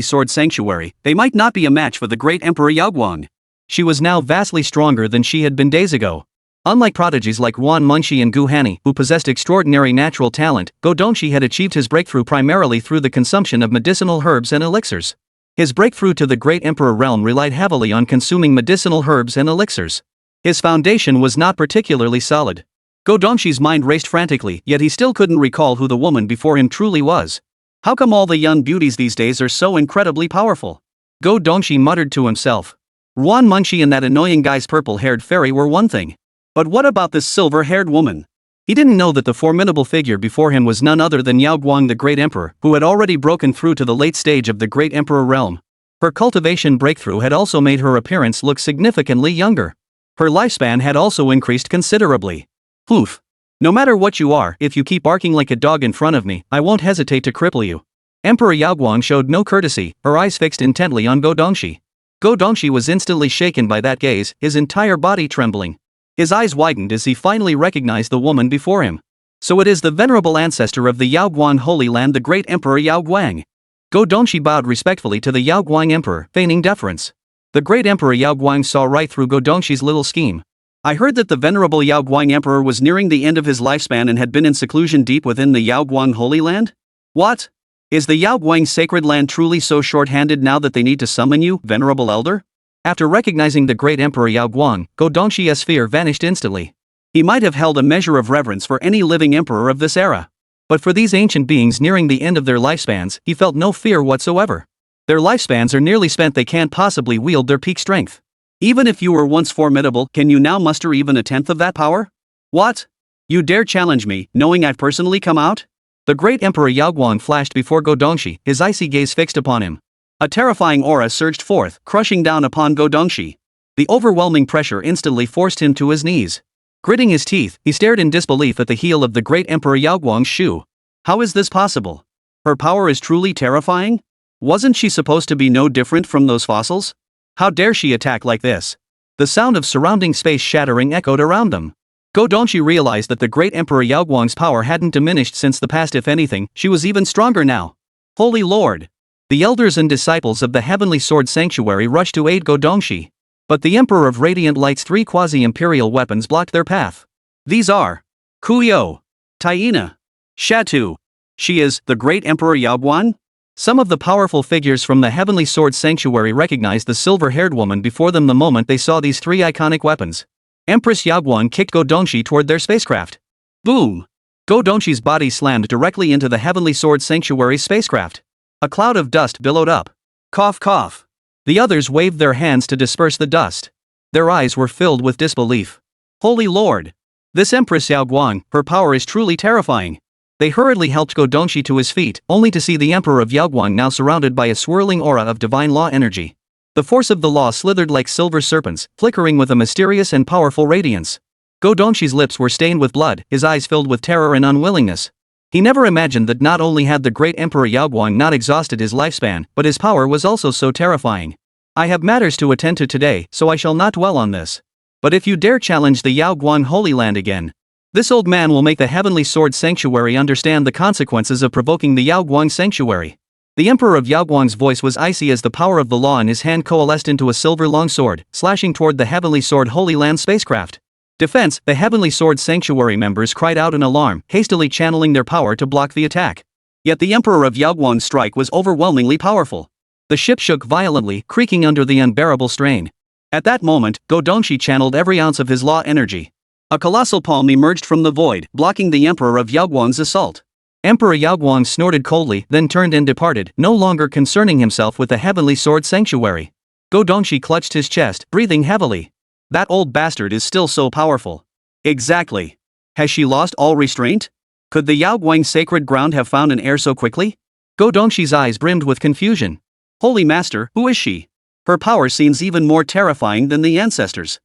Speaker 1: Sword Sanctuary, they might not be a match for the great Emperor Yaoguang. She was now vastly stronger than she had been days ago. Unlike prodigies like Wan Munshi and Gu Hanni, who possessed extraordinary natural talent, Godongshi had achieved his breakthrough primarily through the consumption of medicinal herbs and elixirs. His breakthrough to the great emperor realm relied heavily on consuming medicinal herbs and elixirs. His foundation was not particularly solid. Godongshi's mind raced frantically, yet he still couldn't recall who the woman before him truly was.
Speaker 2: How come all the young beauties these days are so incredibly powerful?
Speaker 1: Godongshi muttered to himself. Wan Munshi and that annoying guy's purple-haired fairy were one thing.
Speaker 2: But what about this silver-haired woman?
Speaker 1: He didn't know that the formidable figure before him was none other than Yaoguang the Great Emperor, who had already broken through to the late stage of the Great Emperor realm. Her cultivation breakthrough had also made her appearance look significantly younger. Her lifespan had also increased considerably. Poof. No matter what you are, if you keep barking like a dog in front of me, I won't hesitate to cripple you. Emperor Yaoguang showed no courtesy, her eyes fixed intently on Godongshi. Godongshi was instantly shaken by that gaze, his entire body trembling. His eyes widened as he finally recognized the woman before him. So it is the venerable ancestor of the Yaoguang Holy Land, the great Emperor Yaoguang. Godongshi bowed respectfully to the Yaoguang Emperor, feigning deference. The great Emperor Yaoguang saw right through Godongshi's little scheme.
Speaker 2: I heard that the venerable Yaoguang Emperor was nearing the end of his lifespan and had been in seclusion deep within the Yaoguang Holy Land? What? Is the Yaoguang Sacred Land truly so short-handed now that they need to summon you, venerable elder? After recognizing the great Emperor Yaoguang, Godongshi's fear vanished instantly. He might have held a measure of reverence for any living emperor of this era. But for these ancient beings nearing the end of their lifespans, he felt no fear whatsoever. Their lifespans are nearly spent, they can't possibly wield their peak strength. Even if you were once formidable, can you now muster even a tenth of that power? What? You dare challenge me, knowing I've personally come out?
Speaker 1: The great Emperor Yaoguang flashed before Godongshi, his icy gaze fixed upon him.
Speaker 2: A terrifying aura surged forth, crushing down upon Godongshi.
Speaker 1: The overwhelming pressure instantly forced him to his knees. Gritting his teeth, he stared in disbelief at the heel of the great Emperor Yaoguang's shoe.
Speaker 2: How is this possible? Her power is truly terrifying? Wasn't she supposed to be no different from those fossils?
Speaker 1: How dare she attack like this? The sound of surrounding space shattering echoed around them. Godongshi realized that the great Emperor Yaoguang's power hadn't diminished since the past. If anything, she was even stronger now. Holy Lord! The elders and disciples of the Heavenly Sword Sanctuary rushed to aid Godongshi. But the Emperor of Radiant Light's three quasi-imperial weapons blocked their path.
Speaker 2: These are Kuyo, Taina, Shatu. She is the great Emperor Yaoguang?
Speaker 1: Some of the powerful figures from the Heavenly Sword Sanctuary recognized the silver-haired woman before them the moment they saw these three iconic weapons. Empress Yaoguang kicked Godongshi toward their spacecraft. Boom! Godongshi's body slammed directly into the Heavenly Sword Sanctuary's spacecraft. A cloud of dust billowed up. Cough cough. The others waved their hands to disperse the dust. Their eyes were filled with disbelief. Holy Lord! This Empress Yaoguang, her power is truly terrifying. They hurriedly helped Godongshi to his feet, only to see the Emperor of Yaoguang now surrounded by a swirling aura of divine law energy. The force of the law slithered like silver serpents, flickering with a mysterious and powerful radiance. Godongshi's lips were stained with blood, his eyes filled with terror and unwillingness. He never imagined that not only had the great Emperor Yaoguang not exhausted his lifespan, but his power was also so terrifying. I have matters to attend to today, so I shall not dwell on this. But if you dare challenge the Yaoguang Holy Land again, This old man will make the Heavenly Sword Sanctuary understand the consequences of provoking the Yaoguang Sanctuary. The Emperor of Yaoguang's voice was icy as the power of the law in his hand coalesced into a silver longsword, slashing toward the Heavenly Sword Holy Land spacecraft. Defense, the Heavenly Sword Sanctuary members cried out in alarm, hastily channeling their power to block the attack. Yet the Emperor of Yaoguang's strike was overwhelmingly powerful. The ship shook violently, creaking under the unbearable strain. At that moment, Godongshi channeled every ounce of his law energy. A colossal palm emerged from the void, blocking the Emperor of Yaoguang's assault. Emperor Yaoguang snorted coldly, then turned and departed, no longer concerning himself with the Heavenly Sword Sanctuary. Godongshi clutched his chest, breathing heavily. That old bastard is still so powerful. Exactly. Has she lost all restraint? Could the Yaoguang sacred ground have found an heir so quickly? Godongshi's eyes brimmed with confusion. Holy Master, who is she? Her power seems even more terrifying than the ancestors.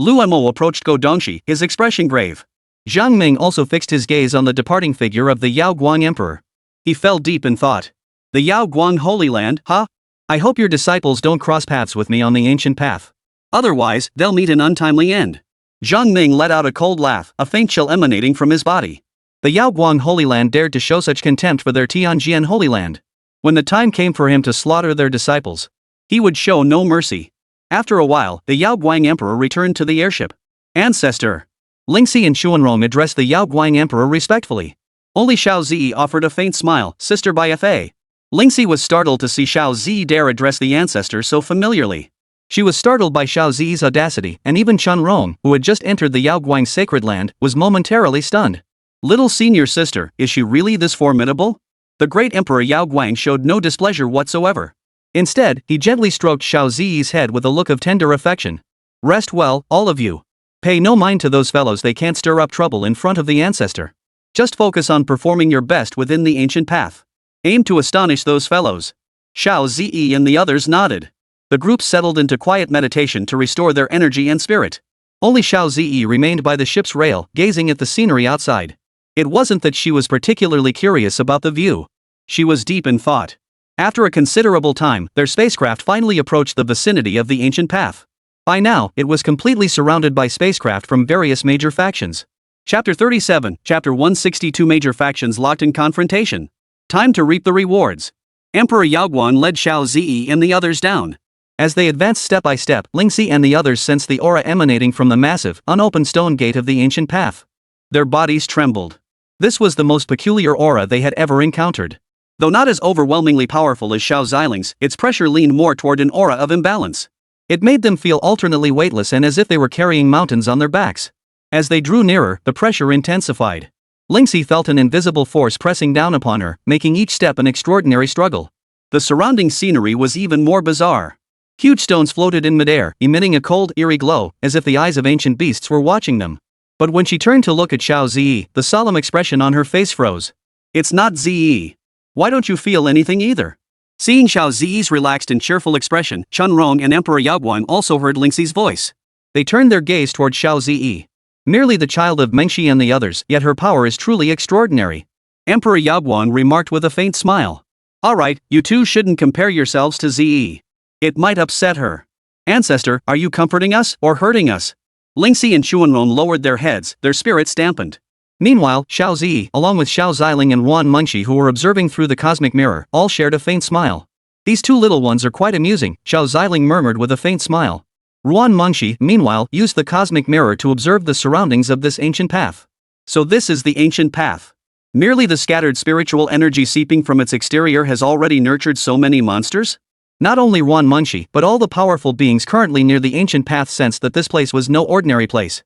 Speaker 1: Luomo approached Godongshi, his expression grave. Zhang Ming also fixed his gaze on the departing figure of the Yaoguang Emperor. He fell deep in thought. The Yaoguang Holy Land, huh? I hope your disciples don't cross paths with me on the ancient path. Otherwise, they'll meet an untimely end. Zhang Ming let out a cold laugh, a faint chill emanating from his body. The Yaoguang Holy Land dared to show such contempt for their Tianjian Holy Land. When the time came for him to slaughter their disciples, he would show no mercy. After a while, the Yaoguang Emperor returned to the airship. Ancestor. Lingxi and Xuanrong addressed the Yaoguang Emperor respectfully. Only Xiao Zi offered a faint smile, sister by Fa. Lingxi was startled to see Xiao Zi dare address the ancestor so familiarly. She was startled by Xiao Zi's audacity, and even Chunrong, who had just entered the Yaoguang sacred land, was momentarily stunned. Little senior sister, is she really this formidable? The great Emperor Yaoguang showed no displeasure whatsoever. Instead, he gently stroked Xiao Zi's head with a look of tender affection. Rest well, all of you. Pay no mind to those fellows, they can't stir up trouble in front of the ancestor. Just focus on performing your best within the ancient path. Aim to astonish those fellows. Xiao Zi and the others nodded. The group settled into quiet meditation to restore their energy and spirit. Only Xiao Zi remained by the ship's rail, gazing at the scenery outside. It wasn't that she was particularly curious about the view. She was deep in thought. After a considerable time, their spacecraft finally approached the vicinity of the ancient path. By now, it was completely surrounded by spacecraft from various major factions. Chapter 37, Chapter 162. Major factions locked in confrontation. Time to reap the rewards. Emperor Yaoguang led Xiao Zi and the others down. As they advanced step by step, Lingxi and the others sensed the aura emanating from the massive, unopened stone gate of the ancient path. Their bodies trembled. This was the most peculiar aura they had ever encountered. Though not as overwhelmingly powerful as Xiao Ziling's, its pressure leaned more toward an aura of imbalance. It made them feel alternately weightless and as if they were carrying mountains on their backs. As they drew nearer, the pressure intensified. Lingxi felt an invisible force pressing down upon her, making each step an extraordinary struggle. The surrounding scenery was even more bizarre. Huge stones floated in midair, emitting a cold, eerie glow, as if the eyes of ancient beasts were watching them. But when she turned to look at Xiao Zi, the solemn expression on her face froze. It's not Zi. Why don't you feel anything either? Seeing Xiao Zi's relaxed and cheerful expression, Chunrong and Emperor Yaoguang also heard Lingxi's voice. They turned their gaze toward Xiao Zi. Merely the child of Mengxi and the others, yet her power is truly extraordinary. Emperor Yaoguang remarked with a faint smile. Alright, you two shouldn't compare yourselves to Zi. It might upset her. Ancestor, are you comforting us or hurting us? Lingxi and Xuanrong lowered their heads, their spirits dampened. Meanwhile, Xiao Zi, along with Xiao Ziling and Ruan Mengxi who were observing through the cosmic mirror, all shared a faint smile. These two little ones are quite amusing, Xiao Ziling murmured with a faint smile. Ruan Mengxi, meanwhile, used the cosmic mirror to observe the surroundings of this ancient path. So this is the ancient path. Merely the scattered spiritual energy seeping from its exterior has already nurtured so many monsters? Not only Ruan Mengxi, but all the powerful beings currently near the ancient path sensed that this place was no ordinary place.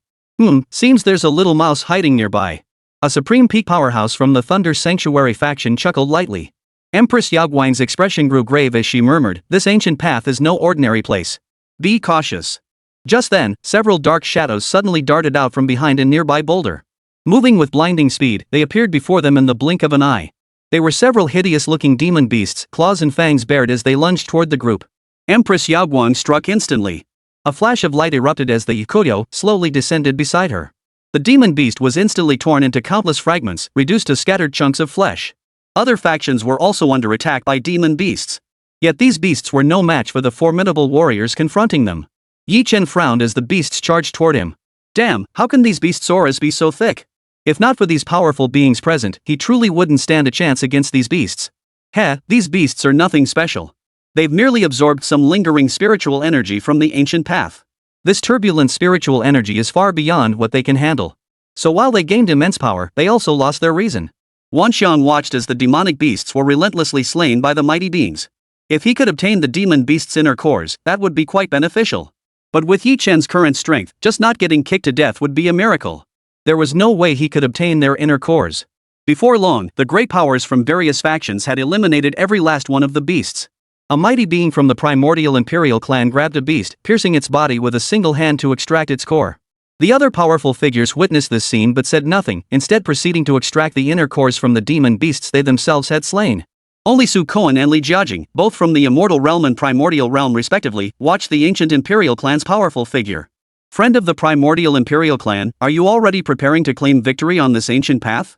Speaker 1: Seems there's a little mouse hiding nearby. A supreme peak powerhouse from the Thunder Sanctuary faction chuckled lightly. Empress Yaoguang's expression grew grave as she murmured, this ancient path is no ordinary place. Be cautious. Just then, several dark shadows suddenly darted out from behind a nearby boulder. Moving with blinding speed, they appeared before them in the blink of an eye. They were several hideous-looking demon beasts, claws and fangs bared as they lunged toward the group. Empress Yaoguang struck instantly. A flash of light erupted as the Yukoyo slowly descended beside her. The demon beast was instantly torn into countless fragments, reduced to scattered chunks of flesh. Other factions were also under attack by demon beasts. Yet these beasts were no match for the formidable warriors confronting them. Yi Chen frowned as the beasts charged toward him. Damn, how can these beasts' auras be so thick? If not for these powerful beings present, he truly wouldn't stand a chance against these beasts.
Speaker 2: These beasts are nothing special. They've merely absorbed some lingering spiritual energy from the ancient path.
Speaker 1: This turbulent spiritual energy is far beyond what they can handle. So while they gained immense power, they also lost their reason.
Speaker 2: Wanxiang watched as the demonic beasts were relentlessly slain by the mighty beings. If he could obtain the demon beast's inner cores, that would be quite beneficial. But with Yi Chen's current strength, just not getting kicked to death would be a miracle.
Speaker 1: There was no way he could obtain their inner cores.
Speaker 2: Before long, the great powers from various factions had eliminated every last one of the beasts.
Speaker 1: A mighty being from the primordial imperial clan grabbed a beast, piercing its body with a single hand to extract its core. The other powerful figures witnessed this scene but said nothing, instead proceeding to extract the inner cores from the demon beasts they themselves had slain.
Speaker 2: Only Su Koan and Li Jiajing, both from the immortal realm and primordial realm respectively, watched the ancient imperial clan's powerful figure. Friend of the primordial imperial clan, are you already preparing to claim victory on this ancient path?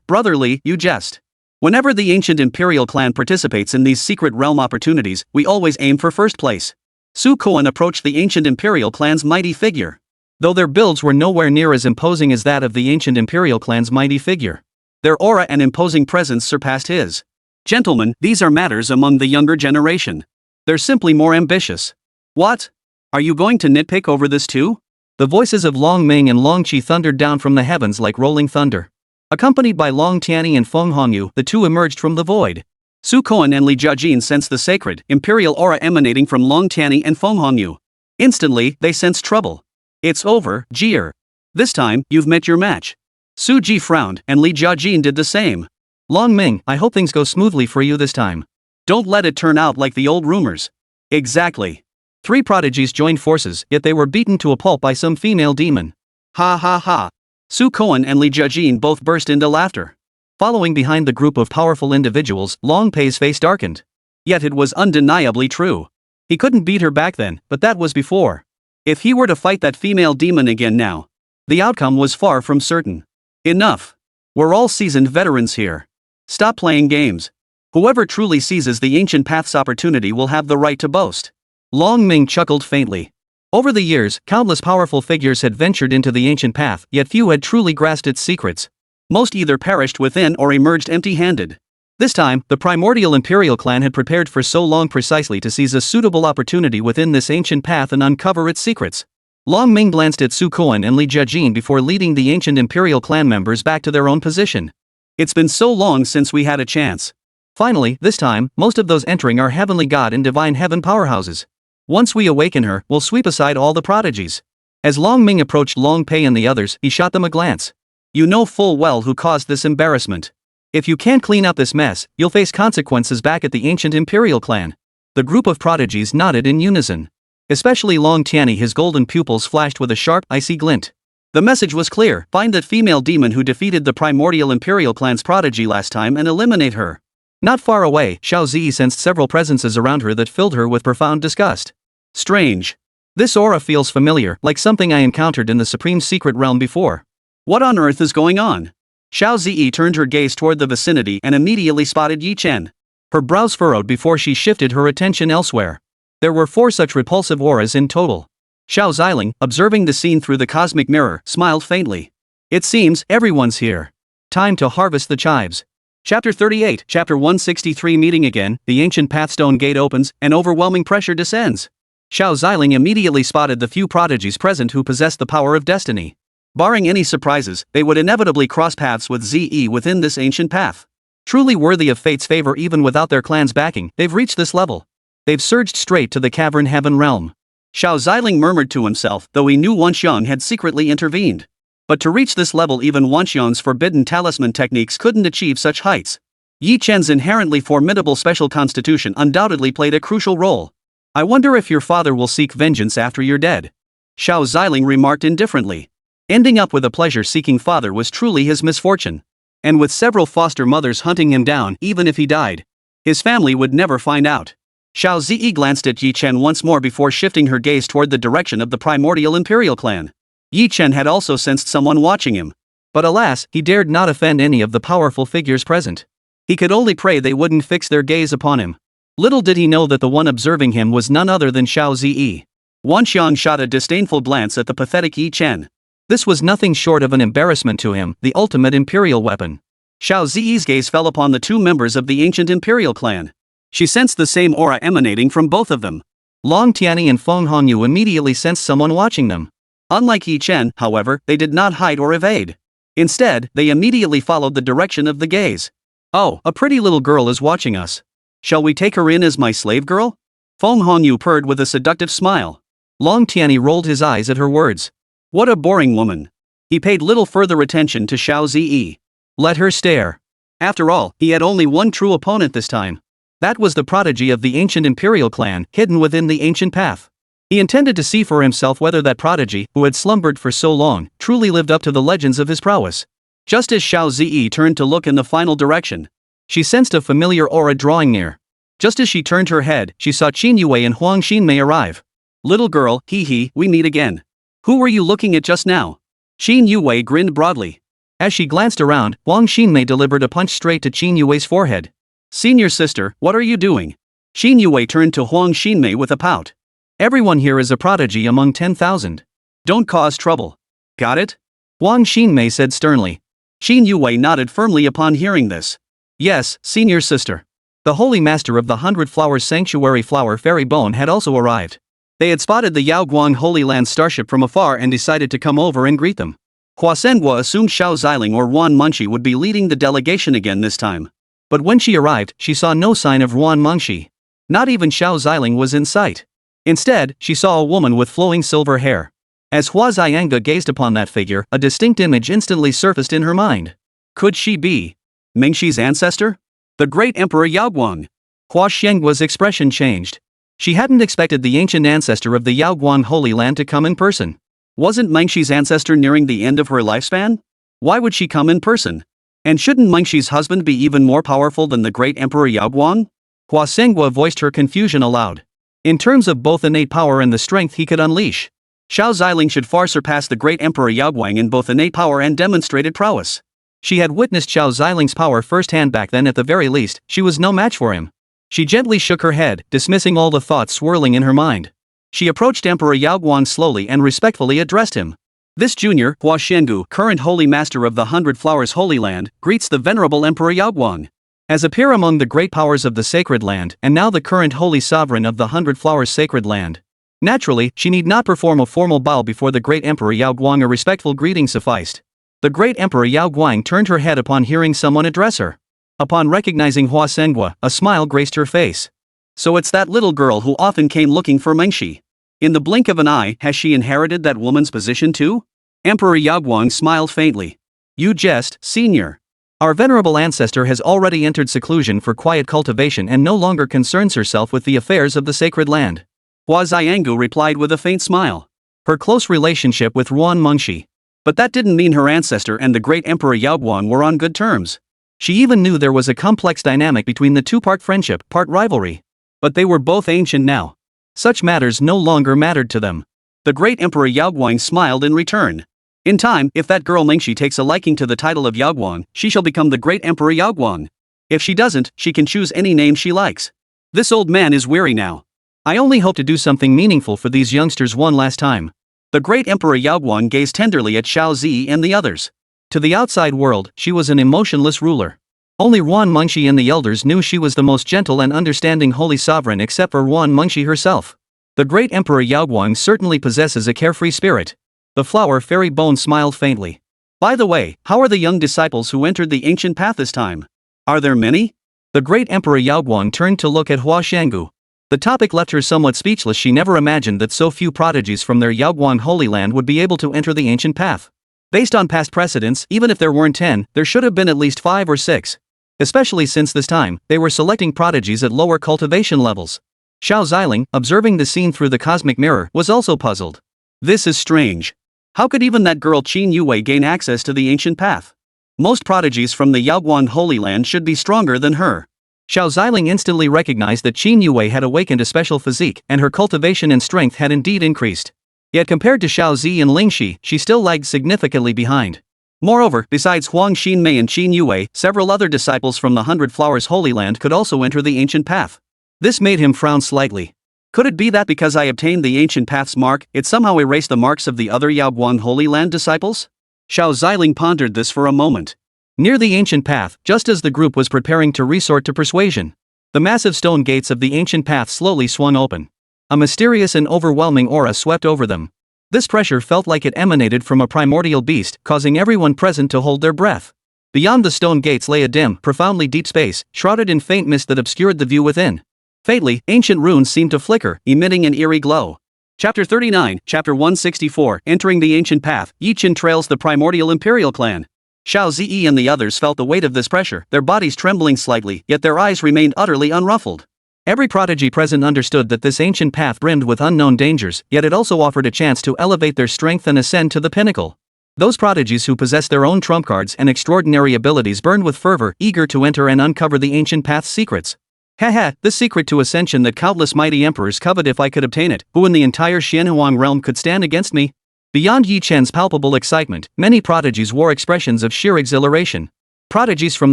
Speaker 2: Brother Li, you jest. Whenever the ancient imperial clan participates in these secret realm opportunities, we always aim for first place. Su Koan approached the ancient imperial clan's mighty figure.
Speaker 1: Though their builds were nowhere near as imposing as that of the ancient imperial clan's mighty figure,
Speaker 2: their aura and imposing presence surpassed his. Gentlemen, these are matters among the younger generation. They're simply more ambitious. What? Are you going to nitpick over this too?
Speaker 1: The voices of Long Ming and Long Qi thundered down from the heavens like rolling thunder. Accompanied by Long Tianyi and Feng Hongyu, the two emerged from the void.
Speaker 2: Su Koan and Li Jiajing sensed the sacred, imperial aura emanating from Long Tianyi and Feng Hongyu. Instantly, they sensed trouble. It's over, Jier. This time, you've met your match. Su Ji frowned, and Li Jiajing did the same.
Speaker 1: Long Ming, I hope things go smoothly for you this time.
Speaker 2: Don't let it turn out like the old rumors. Exactly.
Speaker 1: 3 prodigies joined forces, yet they were beaten to a pulp by some female demon.
Speaker 2: Ha ha ha. Su Koan and Li Jiajing both burst into laughter.
Speaker 1: Following behind the group of powerful individuals, Long Pei's face darkened.
Speaker 2: Yet it was undeniably true. He couldn't beat her back then, but that was before. If he were to fight that female demon again now, the outcome was far from certain. Enough. We're all seasoned veterans here. Stop playing games. Whoever truly seizes the ancient path's opportunity will have the right to boast.
Speaker 1: Long Ming chuckled faintly. Over the years, countless powerful figures had ventured into the ancient path, yet few had truly grasped its secrets.
Speaker 2: Most either perished within or emerged empty-handed.
Speaker 1: This time, the primordial imperial clan had prepared for so long precisely to seize a suitable opportunity within this ancient path and uncover its secrets. Long Ming glanced at Su Koan and Li Jiajing before leading the ancient imperial clan members back to their own position.
Speaker 2: It's been so long since we had a chance.
Speaker 1: Finally, this time, most of those entering are heavenly god and divine heaven powerhouses. Once we awaken her, we'll sweep aside all the prodigies. As Long Ming approached Long Pei and the others, he shot them a glance. You know full well who caused this embarrassment. If you can't clean up this mess, you'll face consequences back at the ancient imperial clan. The group of prodigies nodded in unison. Especially Long Tianyi, his golden pupils flashed with a sharp, icy glint. The message was clear: find that female demon who defeated the primordial imperial clan's prodigy last time and eliminate her. Not far away, Xiao Ziling sensed several presences around her that filled her with profound disgust.
Speaker 2: Strange.
Speaker 1: This aura feels familiar, like something I encountered in the supreme secret realm before.
Speaker 2: What on earth is going on? Xiao Ziling turned her gaze toward the vicinity and immediately spotted Yi Chen.
Speaker 1: Her brows furrowed before she shifted her attention elsewhere. There were 4 such repulsive auras in total. Xiao Ziling, observing the scene through the cosmic mirror, smiled faintly. It seems everyone's here. Time to harvest the chives. Chapter 38, Chapter 163. Meeting again, the ancient pathstone gate opens, and overwhelming pressure descends. Xiao Ziling immediately spotted the few prodigies present who possessed the power of destiny. Barring any surprises, they would inevitably cross paths with ZE within this ancient path. Truly worthy of fate's favor even without their clan's backing, they've reached this level. They've surged straight to the cavern heaven realm.
Speaker 2: Xiao Ziling murmured to himself, though he knew Wanxiang had secretly intervened. But to reach this level, even Wanxiang's forbidden talisman techniques couldn't achieve such heights. Yi Chen's inherently formidable special constitution undoubtedly played a crucial role. I wonder if your father will seek vengeance after you're dead. Xiao Ziling remarked indifferently. Ending up with a pleasure-seeking father was truly his misfortune. And with several foster mothers hunting him down, even if he died, his family would never find out. Xiao Ziyi glanced at Yi Chen once more before shifting her gaze toward the direction of the primordial imperial clan. Yi Chen had also sensed someone watching him. But alas, he dared not offend any of the powerful figures present. He could only pray they wouldn't fix their gaze upon him. Little did he know that the one observing him was none other than Xiao Ziyi. Wanxiang shot a disdainful glance at the pathetic Yi Chen.
Speaker 1: This was nothing short of an embarrassment to him, the ultimate imperial weapon.
Speaker 2: Xiao Zi's gaze fell upon the two members of the ancient imperial clan. She sensed the same aura emanating from both of them.
Speaker 1: Long Tianyi and Feng Hongyu immediately sensed someone watching them.
Speaker 2: Unlike Yi Chen, however, they did not hide or evade. Instead, they immediately followed the direction of the gaze.
Speaker 1: Oh, a pretty little girl is watching us.
Speaker 2: Shall we take her in as my slave girl? Feng Hongyu purred with a seductive smile.
Speaker 1: Long Tianyi rolled his eyes at her words.
Speaker 2: What a boring woman. He paid little further attention to Xiao Zi.
Speaker 1: Let her stare.
Speaker 2: After all, he had only one true opponent this time.
Speaker 1: That was the prodigy of the ancient imperial clan, hidden within the ancient path. He intended to see for himself whether that prodigy, who had slumbered for so long, truly lived up to the legends of his prowess.
Speaker 2: Just as Xiao Zi turned to look in the final direction,
Speaker 1: she sensed a familiar aura drawing near. Just as she turned her head, she saw Qin Yue and Huang Xinmei arrive.
Speaker 2: Little girl, hee, we meet again. Who were you looking at just now? Qin Yue grinned broadly.
Speaker 1: As she glanced around, Huang Xinmei delivered a punch straight to Qin Yue's forehead.
Speaker 2: Senior sister, what are you doing? Qin Yue turned to Huang Xinmei with a pout.
Speaker 1: Everyone here is a prodigy among 10,000.
Speaker 2: Don't cause trouble. Got it?
Speaker 1: Huang Xinmei said sternly.
Speaker 2: Qin Yue nodded firmly upon hearing this.
Speaker 1: Yes, senior sister. The holy master of the 100 Flowers Sanctuary Flower Fairy Bone had also arrived. They had spotted the Yaoguang Holy Land starship from afar and decided to come over and greet them.
Speaker 2: Hua Senghua assumed Xiao Ziling or Wan Mengshi would be leading the delegation again this time.
Speaker 1: But when she arrived, she saw no sign of Wan Mengshi. Not even Xiao Ziling was in sight. Instead, she saw a woman with flowing silver hair. As Hua Xianga gazed upon that figure, a distinct image instantly surfaced in her mind. Could she be
Speaker 2: Mengshi's ancestor? The great Emperor Yaoguang?
Speaker 1: Hua Xianggua's expression changed. She hadn't expected the ancient ancestor of the Yaoguang Holy Land to come in person.
Speaker 2: Wasn't Mengshi's ancestor nearing the end of her lifespan? Why would she come in person? And shouldn't Mengshi's husband be even more powerful than the great Emperor Yaoguang?
Speaker 1: Hua Senghua voiced her confusion aloud. In terms of both innate power and the strength he could unleash,
Speaker 2: Xiao Ziling should far surpass the great Emperor Yaoguang in both innate power and demonstrated prowess.
Speaker 1: She had witnessed Xiao Ziling's power firsthand back then. At the very least, she was no match for him. She gently shook her head, dismissing all the thoughts swirling in her mind. She approached Emperor Yaoguang slowly and respectfully addressed him. This junior, Hua Shengu, current Holy Master of the 100 Flowers Holy Land, greets the venerable Emperor Yaoguang. As a peer among the great powers of the Sacred Land, and now the current Holy Sovereign of the 100 Flowers Sacred Land. Naturally, she need not perform a formal bow before the great Emperor Yaoguang. A respectful greeting sufficed. The great Emperor Yaoguang turned her head upon hearing someone address her. Upon recognizing Hua Senghua, a smile graced her face.
Speaker 2: So it's that little girl who often came looking for Mengshi. In the blink of an eye, has she inherited that woman's position too? Emperor Yaoguang smiled faintly.
Speaker 1: You jest, senior. Our venerable ancestor has already entered seclusion for quiet cultivation and no longer concerns herself with the affairs of the sacred land.
Speaker 2: Hua Xiangu replied with a faint smile.
Speaker 1: Her close relationship with Wan Mengshi.
Speaker 2: But that didn't mean her ancestor and the great Emperor Yaoguang were on good terms.
Speaker 1: She even knew there was a complex dynamic between the two, part friendship, part rivalry. But they were both ancient now. Such matters no longer mattered to them.
Speaker 2: The great Emperor Yaoguang smiled in return. In time, if that girl Mengshi takes a liking to the title of Yaoguang, she shall become the great Emperor Yaoguang. If she doesn't, she can choose any name she likes. This old man is weary now.
Speaker 1: I only hope to do something meaningful for these youngsters one last time.
Speaker 2: The great Emperor Yaoguang gazed tenderly at Xiao Zi and the others.
Speaker 1: To the outside world, she was an emotionless ruler. Only Wan Mengshi and the elders knew she was the most gentle and understanding holy sovereign except for Wan Mengshi herself. The great Emperor Yaoguang certainly possesses a carefree spirit. The flower fairy bone smiled faintly. By the way, how are the young disciples who entered the ancient path this time? Are there many? The great Emperor Yaoguang turned to look at Hua Shengu. The topic left her somewhat speechless. She never imagined that so few prodigies from their Yaoguang Holy Land would be able to enter the ancient path. Based on past precedents, even if there weren't 10, there should have been at least 5 or 6. Especially since this time, they were selecting prodigies at lower cultivation levels. Xiao Ziling, observing the scene through the cosmic mirror, was also puzzled. This is strange. How could even that girl Qin Yue gain access to the ancient path? Most prodigies from the Yaoguang Holy Land should be stronger than her. Xiao Ziling instantly recognized that Qin Yue had awakened a special physique, and her cultivation and strength had indeed increased. Yet compared to Xiao Zi and Lingxi, she still lagged significantly behind. Moreover, besides Huang Xinmei and Qin Yue, several other disciples from the 100 Flowers Holy Land could also enter the ancient path. This made him frown slightly.
Speaker 2: Could it be that because I obtained the ancient path's mark, it somehow erased the marks of the other Yaoguang Holy Land disciples? Xiao Ziling pondered this for a moment.
Speaker 1: Near the ancient path, just as the group was preparing to resort to persuasion, the massive stone gates of the ancient path slowly swung open. A mysterious and overwhelming aura swept over them. This pressure felt like it emanated from a primordial beast, causing everyone present to hold their breath. Beyond the stone gates lay a dim, profoundly deep space, shrouded in faint mist that obscured the view within. Faintly, ancient runes seemed to flicker, emitting an eerie glow. Chapter 39, Chapter 164, Entering the Ancient Path, Yi Chen trails the primordial imperial clan. Xiao Zi and the others felt the weight of this pressure, their bodies trembling slightly, yet their eyes remained utterly unruffled. Every prodigy present understood that this ancient path brimmed with unknown dangers, yet it also offered a chance to elevate their strength and ascend to the pinnacle. Those prodigies who possessed their own trump cards and extraordinary abilities burned with fervor, eager to enter and uncover the ancient path's secrets. Haha, this secret to ascension that countless mighty emperors covet if I could obtain it, who in the entire Xianhuang realm could stand against me? Beyond Yi Chen's palpable excitement, many prodigies wore expressions of sheer exhilaration. Prodigies from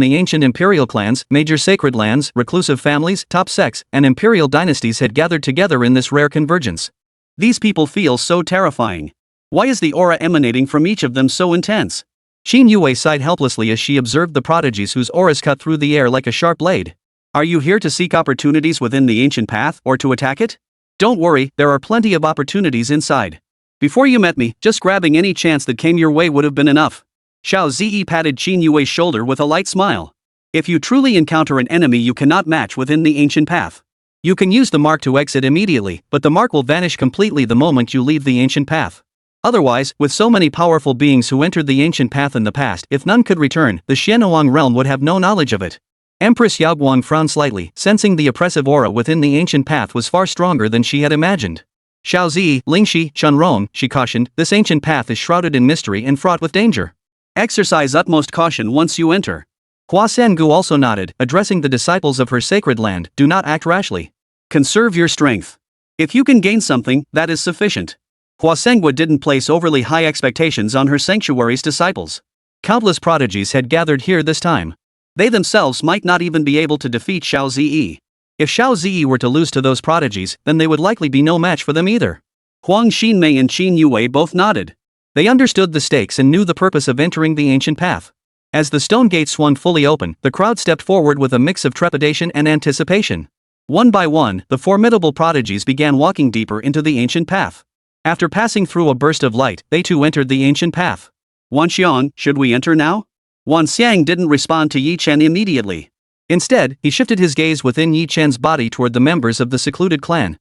Speaker 1: the ancient imperial clans, major sacred lands, reclusive families, top sects, and imperial dynasties had gathered together in this rare convergence. These people feel so terrifying. Why is the aura emanating from each of them so intense? Qin Yue sighed helplessly as she observed the prodigies whose auras cut through the air like a sharp blade. Are you here to seek opportunities within the ancient path, or to attack it? Don't worry, there are plenty of opportunities inside. Before you met me, just grabbing any chance that came your way would have been enough. Xiao Zi patted Qin Yue's shoulder with a light smile. If you truly encounter an enemy you cannot match within the ancient path, you can use the mark to exit immediately, but the mark will vanish completely the moment you leave the ancient path. Otherwise, with so many powerful beings who entered the ancient path in the past, if none could return, the Xianhuang realm would have no knowledge of it. Empress Yaoguang frowned slightly, sensing the oppressive aura within the ancient path was far stronger than she had imagined. Xiao Zi, Lingxi, Chunrong, she cautioned, this ancient path is shrouded in mystery and fraught with danger. Exercise utmost caution once you enter. Hua Sangu also nodded, addressing the disciples of her sacred land, do not act rashly. Conserve your strength. If you can gain something, that is sufficient. Hua Sengwa didn't place overly high expectations on her sanctuary's disciples. Countless prodigies had gathered here this time. They themselves might not even be able to defeat Xiao Ziyi. If Xiao Ziyi were to lose to those prodigies, then they would likely be no match for them either. Huang Xinmei and Qin Yue both nodded. They understood the stakes and knew the purpose of entering the ancient path. As the stone gate swung fully open, the crowd stepped forward with a mix of trepidation and anticipation. One by one, the formidable prodigies began walking deeper into the ancient path. After passing through a burst of light, they too entered the ancient path. Wan Xiang, should we enter now? Wan Xiang didn't respond to Yi Chen immediately. Instead, he shifted his gaze within Yi Chen's body toward the members of the secluded clan.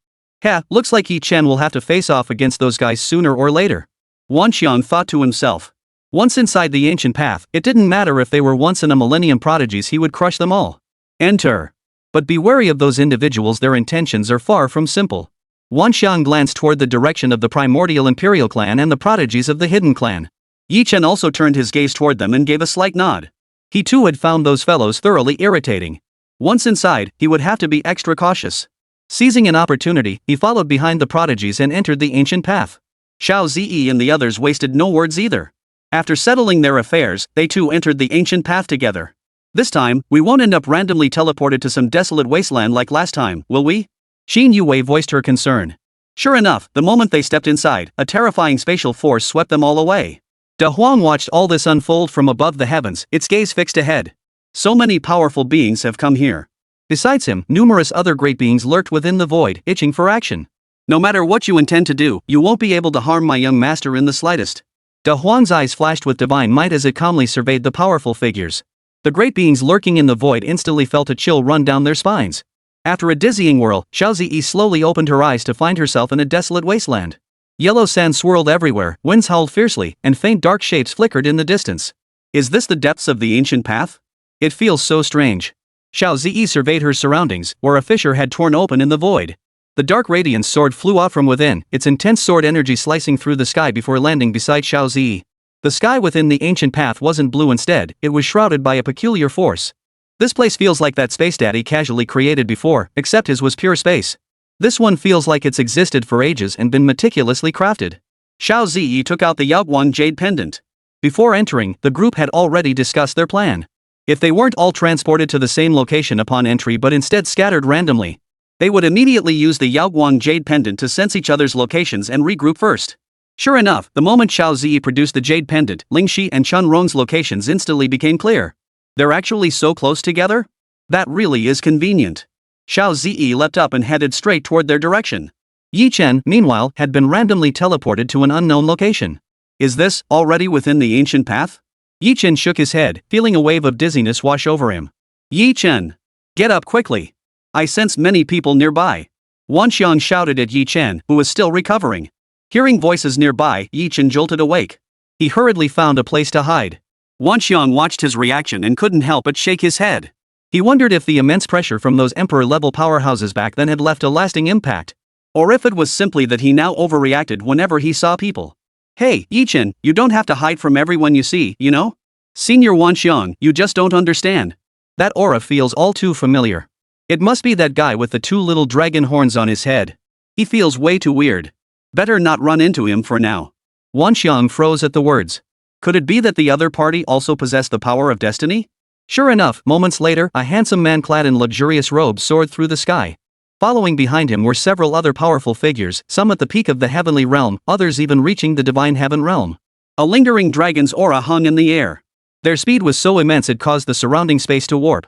Speaker 1: Looks like Yi Chen will have to face off against those guys sooner or later. Wan Xiang thought to himself. Once inside the ancient path, it didn't matter if they were once in a millennium prodigies, he would crush them all. Enter. But be wary of those individuals, their intentions are far from simple. Wan Xiang glanced toward the direction of the primordial imperial clan and the prodigies of the hidden clan. Yi Chen also turned his gaze toward them and gave a slight nod. He too had found those fellows thoroughly irritating. Once inside, he would have to be extra cautious. Seizing an opportunity, he followed behind the prodigies and entered the ancient path. Xiao Ziyi and the others wasted no words either. After settling their affairs, they too entered the ancient path together. This time, we won't end up randomly teleported to some desolate wasteland like last time, will we? Qin Yue voiced her concern. Sure enough, the moment they stepped inside, a terrifying spatial force swept them all away. De Huang watched all this unfold from above the heavens, its gaze fixed ahead. So many powerful beings have come here. Besides him, numerous other great beings lurked within the void, itching for action. No matter what you intend to do, you won't be able to harm my young master in the slightest. De Huang's eyes flashed with divine might as it calmly surveyed the powerful figures. The great beings lurking in the void instantly felt a chill run down their spines. After a dizzying whirl, Xiao Ziyi slowly opened her eyes to find herself in a desolate wasteland. Yellow sand swirled everywhere, winds howled fiercely, and faint dark shapes flickered in the distance. Is this the depths of the ancient path? It feels so strange. Xiao Ziyi surveyed her surroundings, where a fissure had torn open in the void. The dark radiance sword flew out from within, its intense sword energy slicing through the sky before landing beside Xiao Ziyi. The sky within the ancient path wasn't blue instead, it was shrouded by a peculiar force. This place feels like that space daddy casually created before, except his was pure space. This one feels like it's existed for ages and been meticulously crafted. Xiao Ziyi took out the Yaoguang jade pendant. Before entering, the group had already discussed their plan. If they weren't all transported to the same location upon entry but instead scattered randomly,
Speaker 2: They would immediately use the Yaoguang Jade Pendant to sense each other's locations and regroup first. Sure enough, the moment Xiao Ziyi produced the Jade Pendant, Lingxi and Chun Rong's locations instantly became clear. They're actually so close together? That really is convenient. Xiao Ziyi leapt up and headed straight toward their direction.
Speaker 1: Yi Chen, meanwhile, had been randomly teleported to an unknown location.
Speaker 2: Is this already within the ancient path?
Speaker 1: Yi Chen shook his head, feeling a wave of dizziness wash over him.
Speaker 2: Yi Chen! Get up quickly! I sense many people nearby. Wan Xiang shouted at Yi Chen, who was still recovering. Hearing voices nearby, Yi Chen jolted awake.
Speaker 1: He hurriedly found a place to hide.
Speaker 2: Wan Xiang watched his reaction and couldn't help but shake his head.
Speaker 1: He wondered if the immense pressure from those emperor-level powerhouses back then had left a lasting impact.
Speaker 2: Or if it was simply that he now overreacted whenever he saw people. Hey, Yi Chen, you don't have to hide from everyone you see, you know? Senior Wan Xiang, you just don't understand.
Speaker 1: That aura feels all too familiar. It must be that guy with the two little dragon horns on his head.
Speaker 2: He feels way too weird. Better not run into him for now.
Speaker 1: Wan Xiang froze at the words.
Speaker 2: Could it be that the other party also possessed the power of destiny?
Speaker 1: Sure enough, moments later, a handsome man clad in luxurious robes soared through the sky. Following behind him were several other powerful figures, some at the peak of the heavenly realm, others even reaching the divine heaven realm.
Speaker 2: A lingering dragon's aura hung in the air.
Speaker 1: Their speed was so immense it caused the surrounding space to warp.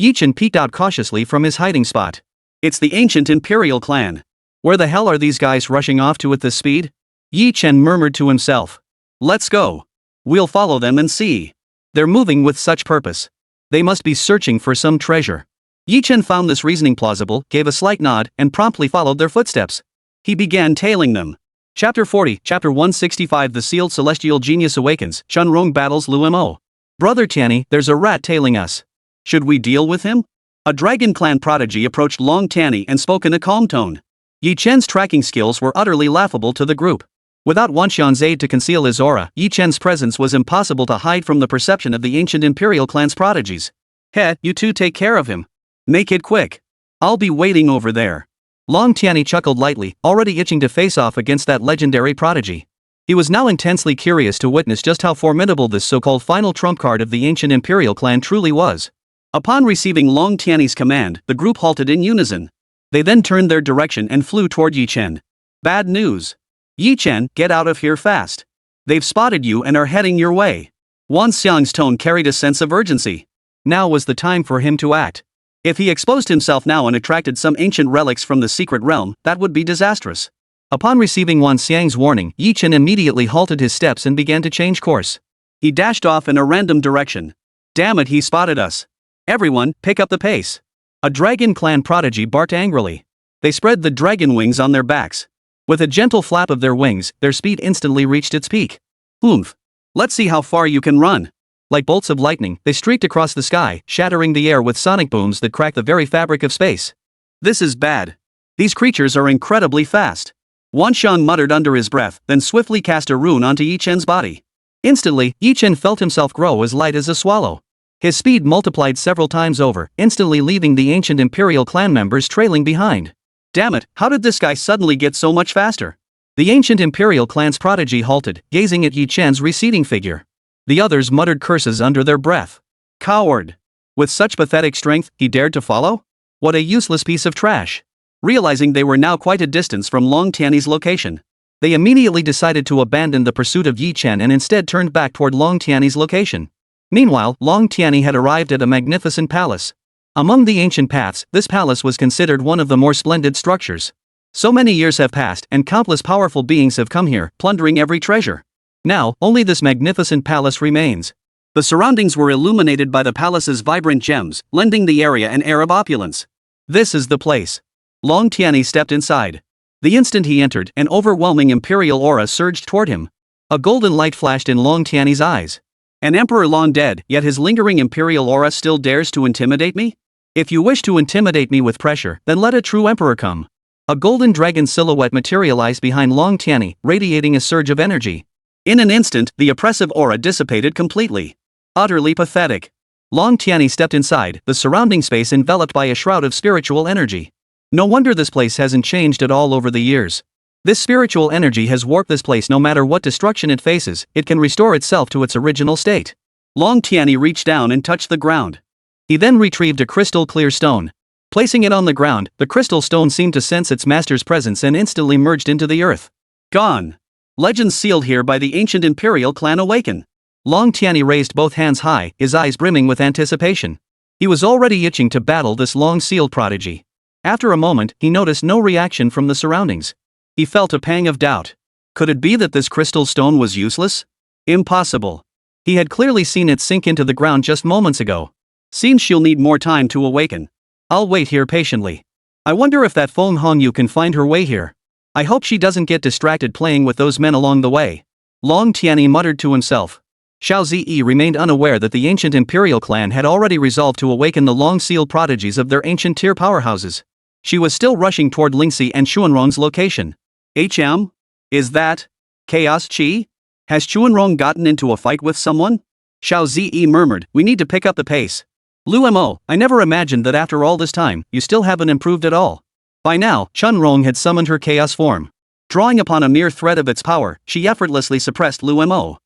Speaker 1: Yi Chen peeked out cautiously from his hiding spot.
Speaker 2: It's the ancient imperial clan.
Speaker 1: Where the hell are these guys rushing off to at this speed? Yi Chen murmured to himself.
Speaker 2: Let's go. We'll follow them and see.
Speaker 1: They're moving with such purpose. They must be searching for some treasure. Yi Chen found this reasoning plausible, gave a slight nod, and promptly followed their footsteps.
Speaker 2: He began tailing them.
Speaker 1: Chapter 40, Chapter 165. The Sealed Celestial Genius Awakens. Chun Rong battles Lu Mo. Brother Tianyi, there's a rat tailing us.
Speaker 2: Should we deal with him? A dragon clan prodigy approached Long Tianyi and spoke in a calm tone.
Speaker 1: Yi Chen's tracking skills were utterly laughable to the group. Without Wan Xiang's aid to conceal his aura, Yi Chen's presence was impossible to hide from the perception of the ancient imperial clan's prodigies.
Speaker 2: Heh, you two take care of him. Make it quick. I'll be waiting over there.
Speaker 1: Long Tianyi chuckled lightly, already itching to face off against that legendary prodigy. He was now intensely curious to witness just how formidable this so-called final trump card of the ancient imperial clan truly was.
Speaker 2: Upon receiving Long Tianyi's command, the group halted in unison. They then turned their direction and flew toward Yi Chen. Bad news. Yi Chen, get out of here fast. They've spotted you and are heading your way. Wan Xiang's tone carried a sense of urgency.
Speaker 1: Now was the time for him to act.
Speaker 2: If he exposed himself now and attracted some ancient relics from the secret realm, that would be disastrous.
Speaker 1: Upon receiving Wan Xiang's warning, Yi Chen immediately halted his steps and began to change course.
Speaker 2: He dashed off in a random direction. Damn it, he spotted us. Everyone, pick up the pace.
Speaker 1: A dragon clan prodigy barked angrily.
Speaker 2: They spread the dragon wings on their backs.
Speaker 1: With a gentle flap of their wings, their speed instantly reached its peak.
Speaker 2: Oomph. Let's see how far you can run.
Speaker 1: Like bolts of lightning, they streaked across the sky, shattering the air with sonic booms that cracked the very fabric of space.
Speaker 2: This is bad. These creatures are incredibly fast. Wan Xiang muttered under his breath, then swiftly cast a rune onto Yi Chen's body.
Speaker 1: Instantly, Yi Chen felt himself grow as light as a swallow. His speed multiplied several times over, instantly leaving the ancient imperial clan members trailing behind.
Speaker 2: Damn it, how did this guy suddenly get so much faster?
Speaker 1: The ancient imperial clan's prodigy halted, gazing at Yi Chen's receding figure. The others muttered curses under their breath.
Speaker 2: Coward! With such pathetic strength, he dared to follow? What a useless piece of trash! Realizing they were now quite a distance from Long Tianyi's location,
Speaker 1: they immediately decided to abandon the pursuit of Yi Chen and instead turned back toward Long Tianyi's location. Meanwhile, Long Tianyi had arrived at a magnificent palace. Among the ancient paths, this palace was considered one of the more splendid structures. So many years have passed and countless powerful beings have come here, plundering every treasure. Now, only this magnificent palace remains.
Speaker 2: The surroundings were illuminated by the palace's vibrant gems, lending the area an air of opulence.
Speaker 1: This is the place.
Speaker 2: Long Tianyi stepped inside.
Speaker 1: The instant he entered, an overwhelming imperial aura surged toward him. A golden light flashed in Long Tianyi's eyes.
Speaker 2: An emperor long dead, yet his lingering imperial aura still dares to intimidate me?
Speaker 1: If you wish to intimidate me with pressure, then let a true emperor come. A golden dragon silhouette materialized behind Long Tianyi, radiating a surge of energy.
Speaker 2: In an instant, the oppressive aura dissipated completely. Utterly pathetic.
Speaker 1: Long Tianyi stepped inside, the surrounding space enveloped by a shroud of spiritual energy. No wonder this place hasn't changed at all over the years. This spiritual energy has warped this place. No matter what destruction it faces, it can restore itself to its original state.
Speaker 2: Long Tianyi reached down and touched the ground.
Speaker 1: He then retrieved a crystal clear stone. Placing it on the ground, the crystal stone seemed to sense its master's presence and instantly merged into the earth.
Speaker 2: Gone. Legends sealed here by the ancient imperial clan awaken.
Speaker 1: Long Tianyi raised both hands high, his eyes brimming with anticipation. He was already itching to battle this long-sealed prodigy. After a moment, he noticed no reaction from the surroundings. He felt a pang of doubt. Could it be that this crystal stone was useless? Impossible. He had clearly seen it sink into the ground just moments ago.
Speaker 2: Seems she'll need more time to awaken.
Speaker 1: I'll wait here patiently. I wonder if that Feng Hongyu can find her way here. I hope she doesn't get distracted playing with those men along the way. Long Tianyi muttered to himself. Xiao Ziling remained unaware that the ancient imperial clan had already resolved to awaken the long-sealed prodigies of their ancient tier powerhouses. She was still rushing toward Lingxi and Xuanrong's location.
Speaker 2: Is that Chaos Chi? Has Xuanrong gotten into a fight with someone? Xiao Ziling murmured, we need to pick up the pace.
Speaker 1: Lu Mo, I never imagined that after all this time, you still haven't improved at all. By now, Chunrong had summoned her chaos form.
Speaker 2: Drawing upon a mere thread of its power, she effortlessly suppressed Lu Mo.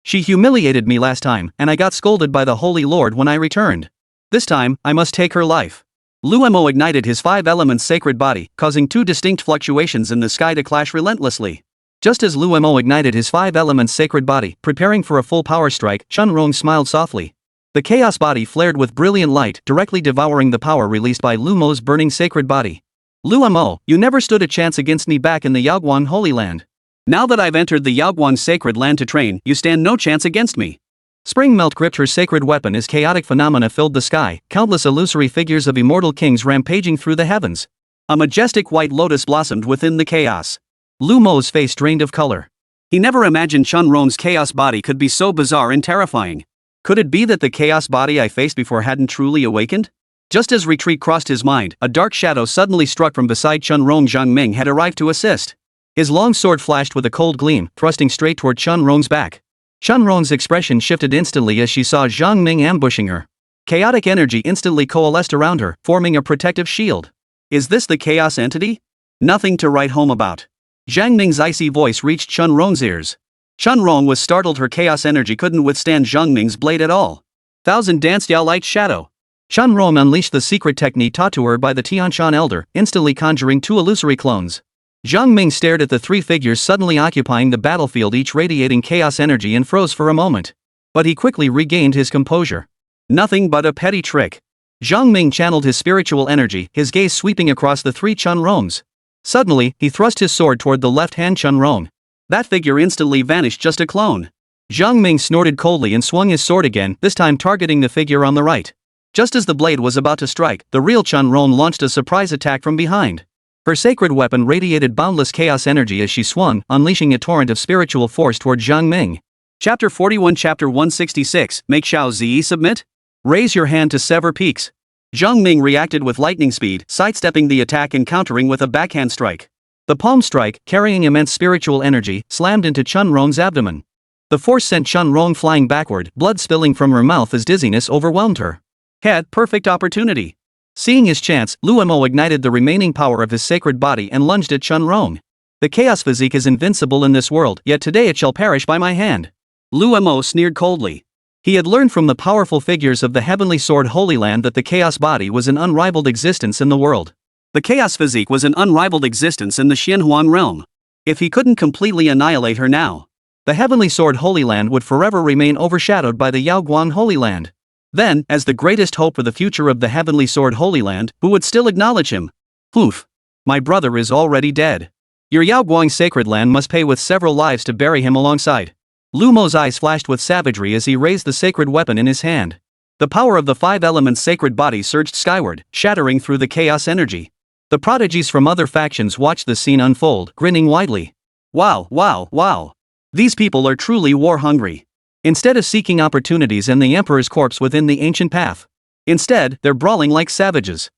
Speaker 1: She humiliated me last time, and I got scolded by the Holy Lord when I returned. This time, I must take her life.
Speaker 2: Lu Mo ignited his 5 elements sacred body, causing 2 distinct fluctuations in the sky to clash relentlessly.
Speaker 1: Just as Lu Mo ignited his 5 elements sacred body, preparing for a full power strike, Chunrong smiled softly. The chaos body flared with brilliant light, directly devouring the power released by Lu Mo's burning sacred body. Lu Mo, you never stood a chance against me back in the Yaoguan Holy Land.
Speaker 2: Now that I've entered the Yaoguan sacred land to train, you stand no chance against me.
Speaker 1: Spring Melt gripped her sacred weapon as chaotic phenomena filled the sky, countless illusory figures of immortal kings rampaging through the heavens.
Speaker 2: A majestic white lotus blossomed within the chaos.
Speaker 1: Lu Mo's face drained of color.
Speaker 2: He never imagined Chunrong's chaos body could be so bizarre and terrifying. Could it be that the chaos body I faced before hadn't truly awakened? Just as retreat crossed his mind, a dark shadow suddenly struck from beside Chunrong. Zhang Ming had arrived to assist. His long sword flashed with a cold gleam, thrusting straight toward Chunrong's back. Chunrong's expression shifted instantly as she saw Zhang Ming ambushing her. Chaotic energy instantly coalesced around her, forming a protective shield. Is this the chaos entity? Nothing to write home about.
Speaker 1: Zhang Ming's icy voice reached Chunrong's ears.
Speaker 2: Chunrong was startled. Her chaos energy couldn't withstand Zhang Ming's blade at all.
Speaker 1: Thousand Dance Yao Light Shadow. Chunrong unleashed the secret technique taught to her by the Tianshan Elder, instantly conjuring 2 illusory clones. Zhang Ming stared at the 3 figures suddenly occupying the battlefield, each radiating chaos energy, and froze for a moment. But he quickly regained his composure.
Speaker 2: Nothing but a petty trick.
Speaker 1: Zhang Ming channeled his spiritual energy, his gaze sweeping across the 3 Chunrongs. Suddenly, he thrust his sword toward the left-hand Chunrong.
Speaker 2: That figure instantly vanished, just a clone.
Speaker 1: Zhang Ming snorted coldly and swung his sword again, this time targeting the figure on the right. Just as the blade was about to strike, the real Chunrong launched a surprise attack from behind. Her sacred weapon radiated boundless chaos energy as she swung, unleashing a torrent of spiritual force toward Zhang Ming.
Speaker 2: Chapter 41, Chapter 166, Make Xiao Ziling submit?
Speaker 1: Raise your hand to sever peaks.
Speaker 2: Zhang Ming reacted with lightning speed, sidestepping the attack and countering with a backhand strike.
Speaker 1: The palm strike, carrying immense spiritual energy, slammed into Chunrong's abdomen. The force sent Chunrong flying backward, blood spilling from her mouth as dizziness overwhelmed her.
Speaker 2: Had perfect opportunity.
Speaker 1: Seeing his chance, Lu Mo ignited the remaining power of his sacred body and lunged at Chunrong. The chaos physique is invincible in this world, yet today it shall perish by my hand.
Speaker 2: Lu Mo sneered coldly.
Speaker 1: He had learned from the powerful figures of the Heavenly Sword Holy Land that the chaos body was an unrivaled existence in the world.
Speaker 2: The chaos physique was an unrivaled existence in the Xianhuan realm. If he couldn't completely annihilate her now,
Speaker 1: the Heavenly Sword Holy Land would forever remain overshadowed by the Yaoguan Holy Land. Then, as the greatest hope for the future of the Heavenly Sword Holy Land, who would still acknowledge him? Oof. My brother is already dead. Your Yaoguang Sacred Land must pay with several lives to bury him alongside. Lu Mo's eyes flashed with savagery as he raised the sacred weapon in his hand. The power of the 5 elements sacred body surged skyward, shattering through the chaos energy. The prodigies from other factions watched the scene unfold, grinning widely.
Speaker 2: Wow, wow, wow. These people are truly war-hungry.
Speaker 1: Instead of seeking opportunities and the Emperor's corpse within the ancient path. Instead, they're brawling like savages.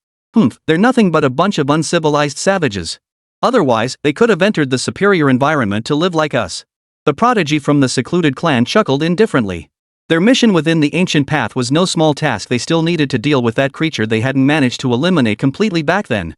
Speaker 1: They're nothing but a bunch of uncivilized savages. Otherwise, they could have entered the superior environment to live like us. The prodigy from the secluded clan chuckled indifferently. Their mission within the ancient path was no small task. They still needed to deal with that creature they hadn't managed to eliminate completely back then.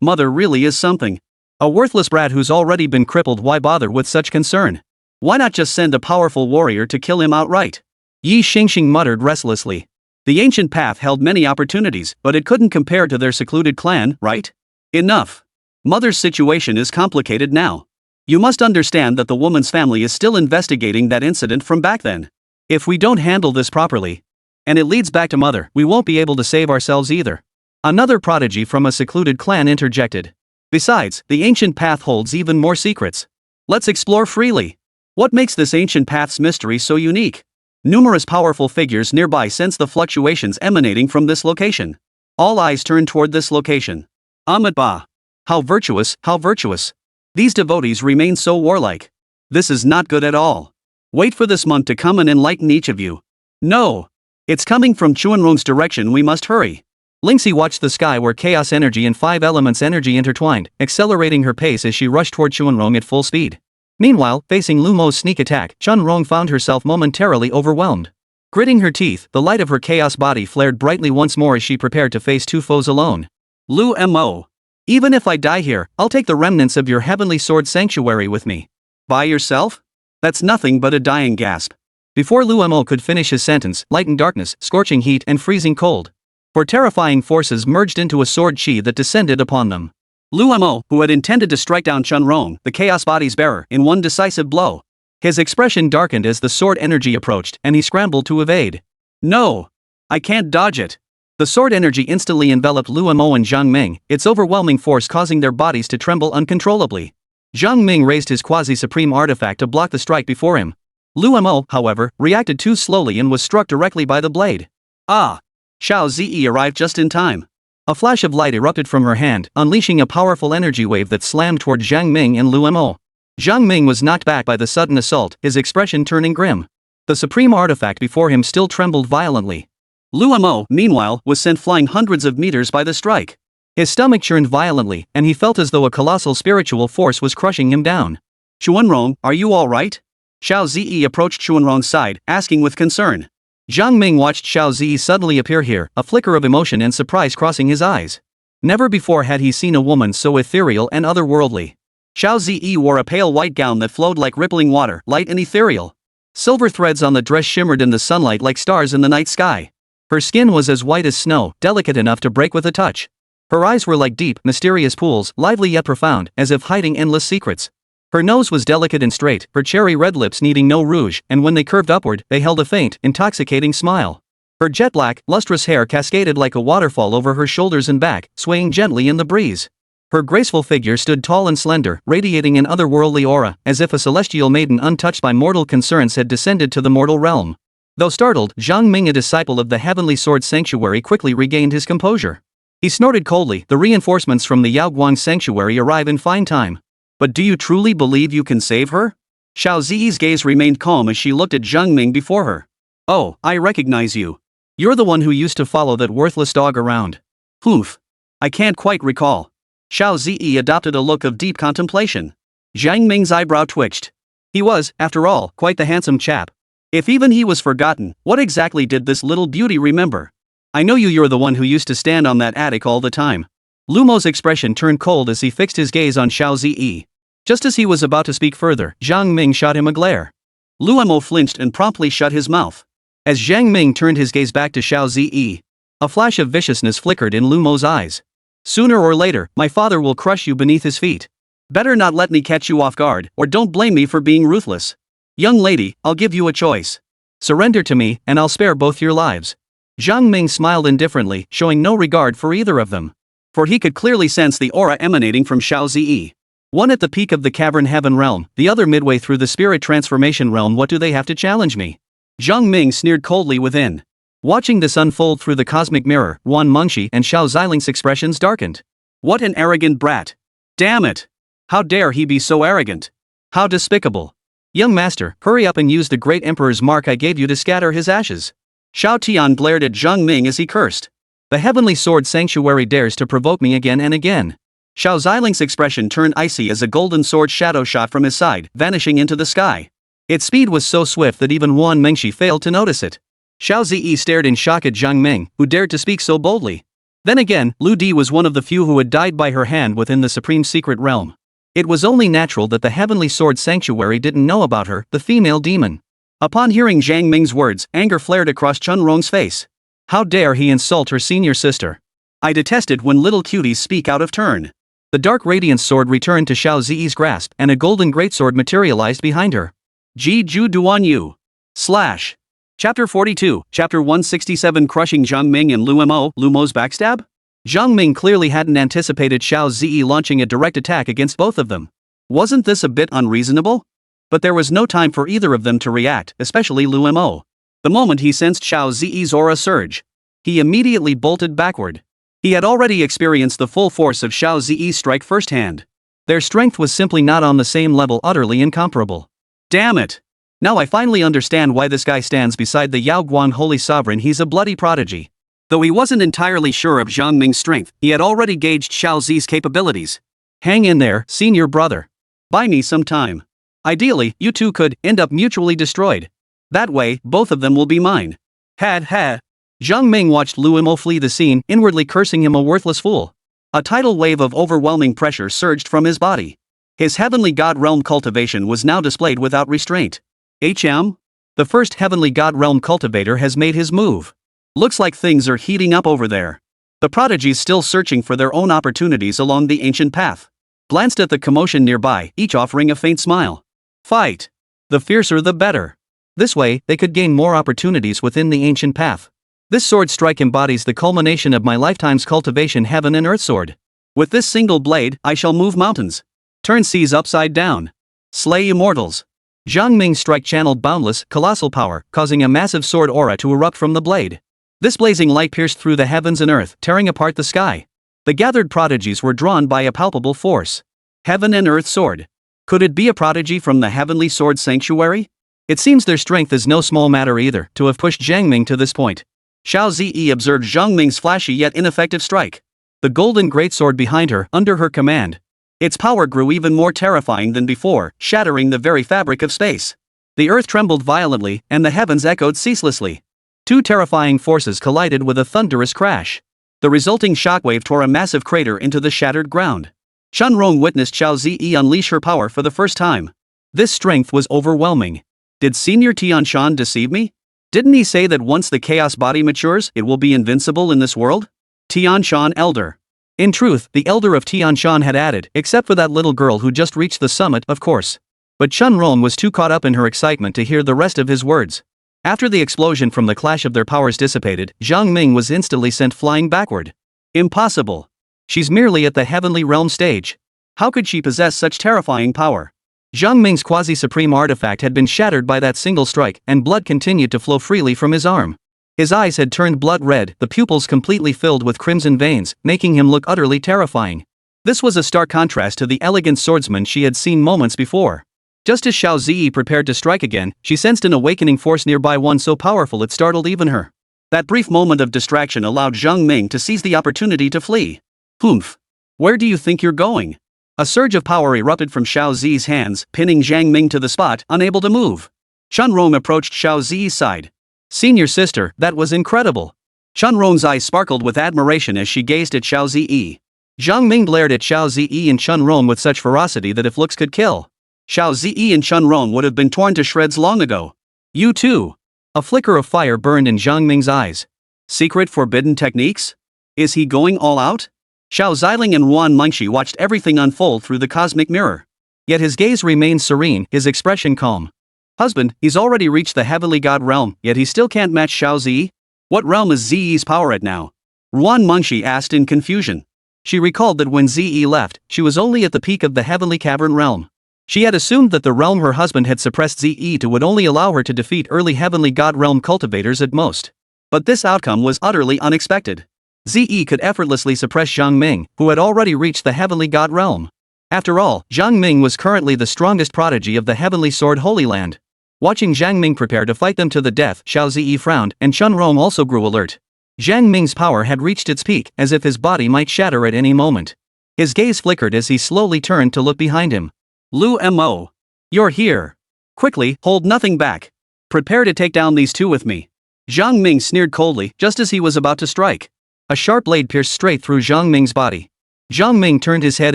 Speaker 2: Mother really is something.
Speaker 1: A worthless brat who's already been crippled. Why bother with such concern?
Speaker 2: Why not just send a powerful warrior to kill him outright?
Speaker 1: Yi Xingxing muttered restlessly.
Speaker 2: The ancient path held many opportunities, but it couldn't compare to their secluded clan, right? Enough. Mother's situation is complicated now. You must understand that the woman's family is still investigating that incident from back then. If we don't handle this properly, and it leads back to mother, we won't be able to save ourselves either. Another prodigy from a secluded clan interjected. Besides, the ancient path holds even more secrets. Let's explore freely. What makes this ancient path's mystery so unique? Numerous powerful figures nearby sense the fluctuations emanating from this location. All eyes turn toward this location. Amitba. How virtuous, how virtuous. These devotees remain so warlike. This is not good at all. Wait for this monk to come and enlighten each of you. No. It's coming from Chuanrong's direction, we must hurry. Lingxi watched the sky where chaos energy and 5 elements energy intertwined, accelerating her pace as she rushed toward Chuanrong at full speed. Meanwhile, facing Lumo's sneak attack, Chunrong found herself momentarily overwhelmed. Gritting her teeth, the light of her chaos body flared brightly once more as she prepared to face 2 foes alone. Lu Mo. Even if I die here, I'll take the remnants of your heavenly sword sanctuary with me. By yourself? That's nothing but a dying gasp. Before Lu Mo could finish his sentence, light and darkness, scorching heat and freezing cold. For terrifying forces merged into a sword chi that descended upon them. Lu Mo, who had intended to strike down Chunrong, the chaos body's bearer, in one decisive blow. His expression darkened as the sword energy approached, and he scrambled to evade. No! I can't dodge it. The sword energy instantly enveloped Lu Mo and Zhang Ming, its overwhelming force causing their bodies to tremble uncontrollably. Zhang Ming raised his quasi-supreme artifact to block the strike before him. Lu Mo, however, reacted too slowly and was struck directly by the blade. Ah! Xiao Ziling arrived just in time. A flash of light erupted from her hand, unleashing a powerful energy wave that slammed toward Zhang Ming and Lu Mo. Zhang Ming was knocked back by the sudden assault, his expression turning grim. The supreme artifact before him still trembled violently. Lu Mo, meanwhile, was sent flying hundreds of meters by the strike. His stomach churned violently, and he felt as though a colossal spiritual force was crushing him down. Chuanrong, are you all right? Xiao Ziling approached Chuanrong's side, asking with concern. Zhang Ming watched Xiao Ziling suddenly appear here, a flicker of emotion and surprise crossing his eyes. Never before had he seen a woman so ethereal and otherworldly. Xiao Ziling wore a pale white gown that flowed like rippling water, light and ethereal. Silver threads on the dress shimmered in the sunlight like stars in the night sky. Her skin was as white as snow, delicate enough to break with a touch. Her eyes were like deep, mysterious pools, lively yet profound, as if hiding endless secrets. Her nose was delicate and straight, her cherry red lips needing no rouge, and when they curved upward, they held a faint, intoxicating smile. Her jet-black, lustrous hair cascaded like a waterfall over her shoulders and back, swaying gently in the breeze. Her graceful figure stood tall and slender, radiating an otherworldly aura, as if a celestial maiden untouched by mortal concerns had descended to the mortal realm. Though startled, Zhang Ming, a disciple of the Heavenly Sword Sanctuary, quickly regained his composure. He snorted coldly, the reinforcements from the Yaoguang Sanctuary arrive in fine time. But do you truly believe you can save her? Xiao Ziling's gaze remained calm as she looked at Zhang Ming before her. Oh, I recognize you. You're the one who used to follow that worthless dog around. Oof. I can't quite recall. Xiao Ziling adopted a look of deep contemplation. Zhang Ming's eyebrow twitched. He was, after all, quite the handsome chap. If even he was forgotten, what exactly did this little beauty remember? I know you're the one who used to stand on that attic all the time. Lumo's expression turned cold as he fixed his gaze on Xiao Ziling. Just as he was about to speak further, Zhang Ming shot him a glare. Lu Mo flinched and promptly shut his mouth. As Zhang Ming turned his gaze back to Xiao Ziling, a flash of viciousness flickered in Lu Mo's eyes. Sooner or later, my father will crush you beneath his feet. Better not let me catch you off guard, or don't blame me for being ruthless. Young lady, I'll give you a choice. Surrender to me, and I'll spare both your lives. Zhang Ming smiled indifferently, showing no regard for either of them. For he could clearly sense the aura emanating from Xiao Ziling. One at the peak of the cavern heaven realm, the other midway through the spirit transformation realm. What do they have to challenge me? Zhang Ming sneered coldly within. Watching this unfold through the cosmic mirror, Wan Mengxi and Xiao Ziling's expressions darkened. What an arrogant brat. Damn it. How dare he be so arrogant? How despicable. Young master, hurry up and use the great emperor's mark I gave you to scatter his ashes. Xiao Tian glared at Zhang Ming as he cursed. The heavenly sword sanctuary dares to provoke me again and again. Xiao Ziling's expression turned icy as a golden sword shadow shot from his side, vanishing into the sky. Its speed was so swift that even Wan Mengxi failed to notice it. Xiao Ziling stared in shock at Zhang Ming, who dared to speak so boldly. Then again, Lu Di was one of the few who had died by her hand within the supreme secret realm. It was only natural that the heavenly sword sanctuary didn't know about her, the female demon. Upon hearing Zhang Ming's words, anger flared across Chunrong's face.
Speaker 1: How dare he insult her senior sister?
Speaker 2: I detest it when little cuties speak out of turn.
Speaker 1: The dark radiance sword returned to Xiao Zi's grasp and a golden greatsword materialized behind her.
Speaker 2: Ji Ju Duan Yu. Slash. Chapter 42, Chapter 167 Crushing Zhang Ming and Lu Mo's backstab?
Speaker 1: Zhang Ming clearly hadn't anticipated Xiao Zi launching a direct attack against both of them.
Speaker 2: Wasn't this a bit unreasonable? But there was no time for either of them to react, especially Lu Mo. The moment he sensed Xiao Zi's aura surge, he immediately bolted backward. He had already experienced the full force of Xiao Zi's strike firsthand.
Speaker 1: Their strength was simply not on the same level, utterly incomparable.
Speaker 2: Damn it! Now I finally understand why this guy stands beside the Yao Guang Holy Sovereign. He's a bloody prodigy. Though he wasn't entirely sure of Zhang Ming's strength, he had already gauged Xiao Zi's capabilities.
Speaker 1: Hang in there, senior brother.
Speaker 2: Buy me some time. Ideally, you two could end up mutually destroyed. That way, both of them will be mine. Had.
Speaker 1: Zhang Ming watched Lu Mo flee the scene, inwardly cursing him a worthless fool.
Speaker 2: A tidal wave of overwhelming pressure surged from his body. His heavenly god realm cultivation was now displayed without restraint. The
Speaker 1: first heavenly god realm cultivator has made his move.
Speaker 2: Looks like things are heating up over there. The prodigies, still searching for their own opportunities along the ancient path, glanced at the commotion nearby, each offering a faint smile.
Speaker 1: Fight! The fiercer the better. This way, they could gain more opportunities within the ancient path. This sword strike embodies the culmination of my lifetime's cultivation, heaven and earth sword.
Speaker 2: With this single blade, I shall move mountains, turn seas upside down, slay immortals.
Speaker 1: Zhang Ming's strike channeled boundless, colossal power, causing a massive sword aura to erupt from the blade. This blazing light pierced through the heavens and earth, tearing apart the sky. The gathered prodigies were drawn by a palpable force.
Speaker 2: Heaven and earth sword. Could it be a prodigy from the heavenly sword sanctuary?
Speaker 1: It seems their strength is no small matter either, to have pushed Zhang Ming to this point.
Speaker 2: Xiao Zi observed Zhang Ming's flashy yet ineffective strike.
Speaker 1: The golden greatsword behind her, under her command.
Speaker 2: Its power grew even more terrifying than before, shattering the very fabric of space.
Speaker 1: The earth trembled violently, and the heavens echoed ceaselessly. Two terrifying forces collided with a thunderous crash.
Speaker 2: The resulting shockwave tore a massive crater into the shattered ground. Chunrong witnessed Xiao Zi unleash her power for the first time.
Speaker 1: This strength was overwhelming.
Speaker 2: Did Senior Tianshan deceive me? Didn't he say that once the chaos body matures, it will be invincible in this world? Tianshan Elder.
Speaker 1: In truth, the elder of Tianshan had added, except for that little girl who just reached the summit, of course. But Chunron was too caught up in her excitement to hear the rest of his words. After the explosion from the clash of their powers dissipated, Zhang Ming was instantly sent flying backward.
Speaker 2: Impossible.
Speaker 1: She's merely at the heavenly realm stage.
Speaker 2: How could she possess such terrifying power?
Speaker 1: Zhang Ming's quasi-supreme artifact had been shattered by that single strike, and blood continued to flow freely from his arm. His eyes had turned blood red, the pupils completely filled with crimson veins, making him look utterly terrifying. This was a stark contrast to the elegant swordsman she had seen moments before. Just as Xiao Zi prepared to strike again, she sensed an awakening force nearby, one so powerful it startled even her.
Speaker 2: That brief moment of distraction allowed Zhang Ming to seize the opportunity to flee. Humph! Where do you think you're going? A surge of power erupted from Xiao Zi's hands, pinning Zhang Ming to the spot, unable to move. Chunrong approached Xiao Zi's side.
Speaker 1: Senior sister, that was incredible.
Speaker 2: Chunrong's eyes sparkled with admiration as she gazed at Xiao Zi.
Speaker 1: Zhang Ming glared at Xiao Zi and Chunrong with such ferocity that if looks could kill,
Speaker 2: Xiao Zi and Chunrong would have been torn to shreds long ago.
Speaker 1: You too. A flicker of fire burned in Zhang Ming's eyes.
Speaker 2: Secret forbidden techniques? Is he going all out? Xiao Ziling and Wan Mengshi watched everything unfold through the cosmic mirror.
Speaker 1: Yet his gaze remained serene, his expression calm.
Speaker 2: Husband, he's already reached the heavenly god realm, yet he still can't match Xiao Zi? What realm is Zi's power at now? Wan Mengshi asked in confusion.
Speaker 1: She recalled that when Zi left, she was only at the peak of the heavenly cavern realm. She had assumed that the realm her husband had suppressed Zi to would only allow her to defeat early heavenly god realm cultivators at most. But this outcome was utterly unexpected. Zi could effortlessly suppress Zhang Ming, who had already reached the heavenly god realm. After all, Zhang Ming was currently the strongest prodigy of the heavenly sword Holy Land. Watching Zhang Ming prepare to fight them to the death, Xiao Zi frowned, and Chunrong also grew alert. Zhang Ming's power had reached its peak, as if his body might shatter at any moment. His gaze flickered as he slowly turned to look behind him.
Speaker 2: Lu Mo.
Speaker 1: You're here.
Speaker 2: Quickly, hold nothing back. Prepare to take down these two with me. Zhang Ming sneered coldly, just as he was about to strike.
Speaker 1: A sharp blade pierced straight through Zhang Ming's body. Zhang Ming turned his head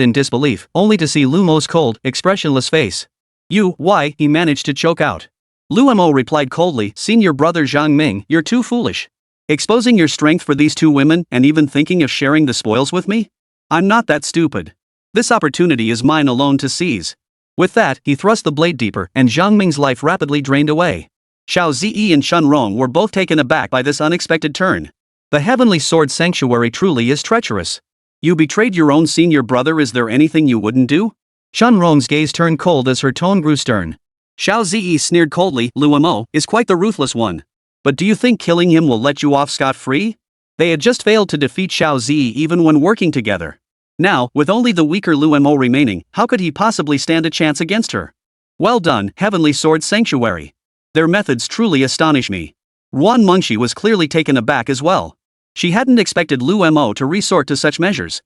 Speaker 1: in disbelief, only to see Lu Mo's cold, expressionless face.
Speaker 2: Why, he managed to choke out. Lu Mo replied coldly, Senior brother Zhang Ming, you're too foolish. Exposing your strength for these two women and even thinking of sharing the spoils with me? I'm not that stupid. This opportunity is mine alone to seize. With that, he thrust the blade deeper and Zhang Ming's life rapidly drained away. Xiao Ziyi and Shen Rong were both taken aback by this unexpected turn. The Heavenly Sword Sanctuary truly is treacherous. You betrayed your own senior brother, is there anything you wouldn't do?
Speaker 1: Shen Rong's gaze turned cold as her tone grew stern.
Speaker 2: Xiao Ziyi sneered coldly, Luo Mo is quite the ruthless one. But do you think killing him will let you off scot-free? They had just failed to defeat Xiao Ziyi even when working together. Now, with only the weaker Luo Mo remaining, how could he possibly stand a chance against her? Well done, Heavenly Sword Sanctuary. Their methods truly astonish me. Ruan Mengxi was clearly taken aback as well. She hadn't expected Luo Mo to resort to such measures.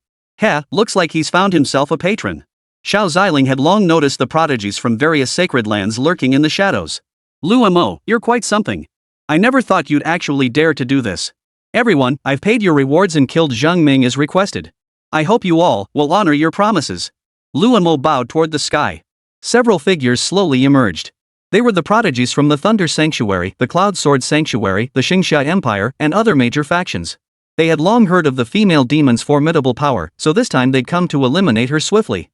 Speaker 2: Looks like he's found himself a patron. Xiao Ziling had long noticed the prodigies from various sacred lands lurking in the shadows. Luo Mo, you're quite something. I never thought you'd actually dare to do this. Everyone, I've paid your rewards and killed Zhang Ming as requested. I hope you all will honor your promises. Luo Mo bowed toward the sky. Several figures slowly emerged. They were the prodigies from the Thunder Sanctuary, the Cloud Sword Sanctuary, the Xingxia Empire, and other major factions. They had long heard of the female demon's formidable power, so this time they'd come to eliminate her swiftly.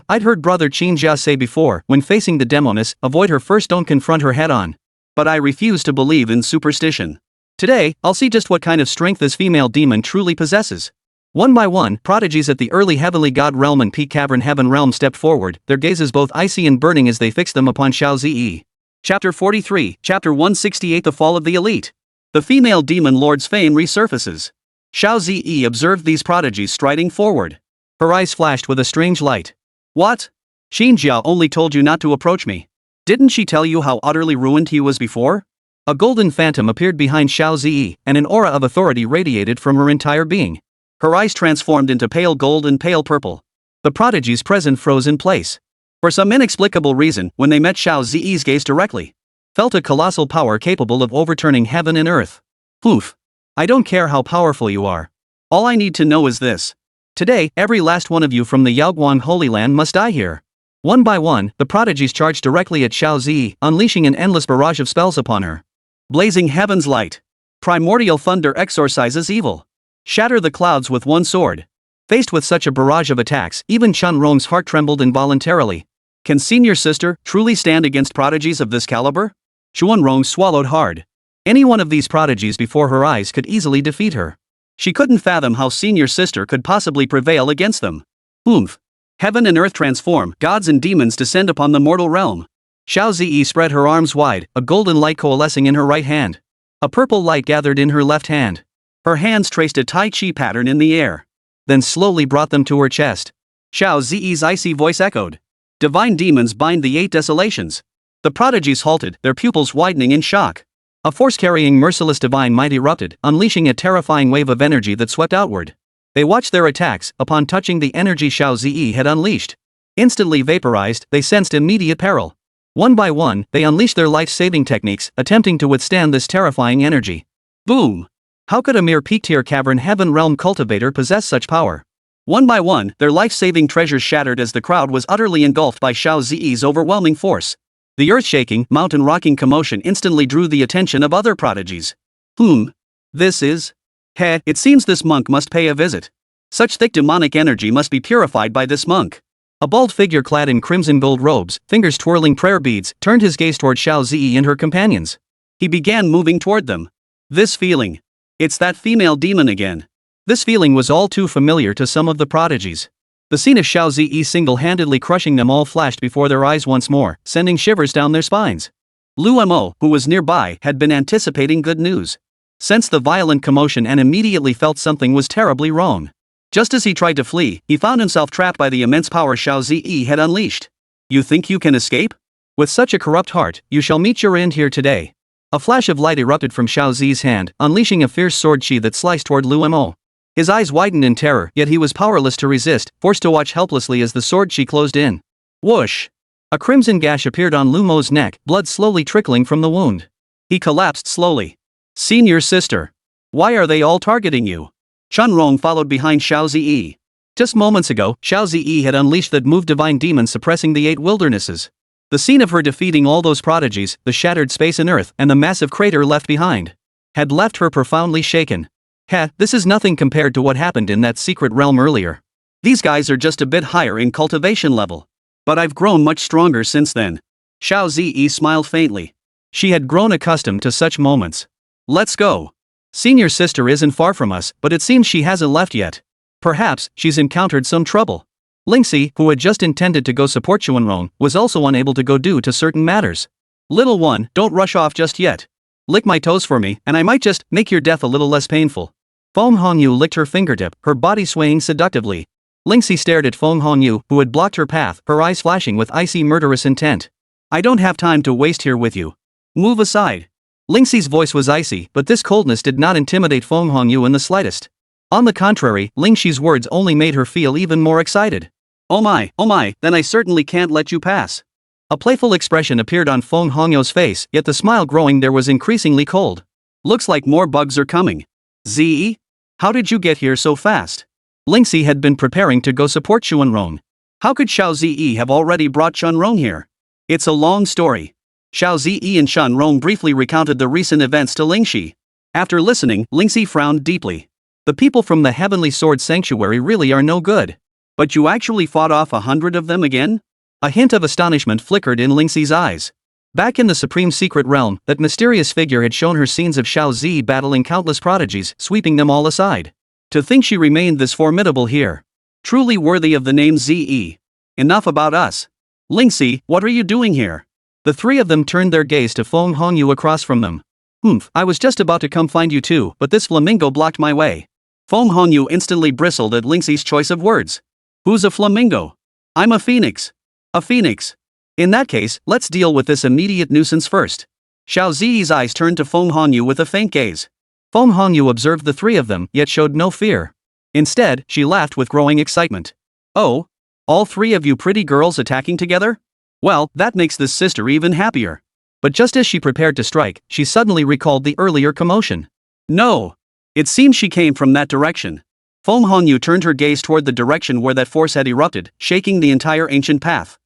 Speaker 2: I'd heard Brother Qin Jia say before, when facing the demoness, avoid her first, don't confront her head-on. But I refuse to believe in superstition. Today, I'll see just what kind of strength this female demon truly possesses. One by one, prodigies at the early Heavenly God Realm and Peak Cavern Heaven Realm stepped forward, their gazes both icy and burning as they fixed them upon Xiao Ziyi. Chapter 43, Chapter 168, The Fall of the Elite. The female demon lord's fame resurfaces. Xiao Ziyi observed these prodigies striding forward. Her eyes flashed with a strange light. What? Xin Jiao only told you not to approach me. Didn't she tell you how utterly ruined he was before? A golden phantom appeared behind Xiao Ziyi, and an aura of authority radiated from her entire being. Her eyes transformed into pale gold and pale purple. The prodigies present froze in place. For some inexplicable reason, when they met Xiao Ziyi's gaze directly, felt a colossal power capable of overturning heaven and earth. Poof. I don't care how powerful you are. All I need to know is this. Today, every last one of you from the Yaoguang Holy Land must die here. One by one, the prodigies charged directly at Xiao Ziyi, unleashing an endless barrage of spells upon her. Blazing heaven's light. Primordial thunder exorcises evil. Shatter the clouds with one sword. Faced with such a barrage of attacks, even Shen Rong's heart trembled involuntarily. Can senior sister truly stand against prodigies of this caliber? Xuan Rong swallowed hard. Any one of these prodigies before her eyes could easily defeat her. She couldn't fathom how senior sister could possibly prevail against them. Oomph. Heaven and earth transform, gods and demons descend upon the mortal realm. Xiao Ziyi spread her arms wide, a golden light coalescing in her right hand. A purple light gathered in her left hand. Her hands traced a Tai Chi pattern in the air. Then slowly brought them to her chest. Xiao Ziyi's icy voice echoed. Divine demons bind the 8 desolations. The prodigies halted, their pupils widening in shock. A force-carrying merciless divine might erupted, unleashing a terrifying wave of energy that swept outward. They watched their attacks, upon touching the energy Xiao Ziyi had unleashed. Instantly vaporized, they sensed immediate peril. One by one, they unleashed their life-saving techniques, attempting to withstand this terrifying energy. Boom! How could a mere peak-tier cavern heaven realm cultivator possess such power? One by one, their life-saving treasures shattered as the crowd was utterly engulfed by Xiao Ziyi's overwhelming force. The earth-shaking, mountain-rocking commotion instantly drew the attention of other prodigies. This is... it seems this monk must pay a visit. Such thick demonic energy must be purified by this monk. A bald figure clad in crimson gold robes, fingers twirling prayer beads, turned his gaze toward Xiao Ziyi and her companions. He began moving toward them. This feeling. It's that female demon again. This feeling was all too familiar to some of the prodigies. The scene of Xiao Ziyi single-handedly crushing them all flashed before their eyes once more, sending shivers down their spines. Luo Mo, who was nearby, had been anticipating good news. Sensed the violent commotion and immediately felt something was terribly wrong. Just as he tried to flee, he found himself trapped by the immense power Xiao Ziyi had unleashed. You think you can escape? With such a corrupt heart, you shall meet your end here today. A flash of light erupted from Xiao Ziyi's hand, unleashing a fierce sword chi that sliced toward Luo Mo. His eyes widened in terror, yet he was powerless to resist, forced to watch helplessly as the sword chi closed in. Whoosh! A crimson gash appeared on Luo Mo's neck, blood slowly trickling from the wound. He collapsed slowly. Senior sister. Why are they all targeting you? Shen Rong followed behind Xiao Ziyi. Just moments ago, Xiao Ziyi had unleashed that move divine demon suppressing the 8 wildernesses. The scene of her defeating all those prodigies, the shattered space and earth, and the massive crater left behind.
Speaker 1: had left her profoundly shaken. Heh, this is nothing compared to what happened in that secret realm earlier.
Speaker 2: These guys are just a bit higher in cultivation level. But I've grown much stronger since then. Xiao Ziling smiled faintly.
Speaker 1: She had grown accustomed to such moments.
Speaker 2: Let's go.
Speaker 1: Senior sister isn't far from us, but it seems she hasn't left yet. Perhaps she's encountered some trouble. Lingxi, who had just intended to go support Xuanrong, was also unable to go due to certain matters.
Speaker 2: Little one, don't rush off just yet.
Speaker 1: Lick my toes for me, and I might just make your death a little less painful. Feng Hongyu licked her fingertip, her body swaying seductively. Lingxi stared at Feng Hongyu, who had blocked her path, her eyes flashing with icy murderous intent.
Speaker 2: I don't have time to waste here with you. Move aside.
Speaker 1: Lingxi's voice was icy, but this coldness did not intimidate Feng Hongyu in the slightest. On the contrary, Lingxi's words only made her feel even more excited.
Speaker 2: Oh my, then I certainly can't let you pass.
Speaker 1: A playful expression appeared on Feng Hongyu's face, yet the smile growing there was increasingly cold.
Speaker 2: Looks like more bugs are coming. Zi? How did you get here so fast?
Speaker 1: Lingxi had been preparing to go support Xuanrong.
Speaker 2: How could Xiao Ziling have already brought Xuanrong here? It's a long story. Xiao Ziling and Xuanrong briefly recounted the recent events to Lingxi. After listening, Lingxi frowned deeply.
Speaker 1: The people from the Heavenly Sword Sanctuary really are no good.
Speaker 2: But you actually fought off 100 of them again?
Speaker 1: A hint of astonishment flickered in Lingxi's eyes. Back in the Supreme Secret Realm, that mysterious figure had shown her scenes of Xiao Zi battling countless prodigies, sweeping them all aside. To think she remained this formidable here. Truly worthy of the name Zi.
Speaker 2: Enough about us. Lingxi, what are you doing here?
Speaker 1: The three of them turned their gaze to Feng Hongyu across from them. I was just about to come find you too, but this flamingo blocked my way.
Speaker 2: Feng Hongyu instantly bristled at Lingxi's choice of words. Who's a flamingo? I'm a phoenix. A phoenix.
Speaker 1: In that case, let's deal with this immediate nuisance first.
Speaker 2: Xiao Zi's eyes turned to Feng Hongyu with a faint gaze.
Speaker 1: Feng Hongyu observed the three of them, yet showed no fear. Instead, she laughed with growing excitement.
Speaker 2: Oh? All three of you pretty girls attacking together? Well, that makes this sister even happier.
Speaker 1: But just as she prepared to strike, she suddenly recalled the earlier commotion.
Speaker 2: No. It seems she came from that direction. Feng Hongyu turned her gaze toward the direction where that force had erupted, shaking the entire ancient path.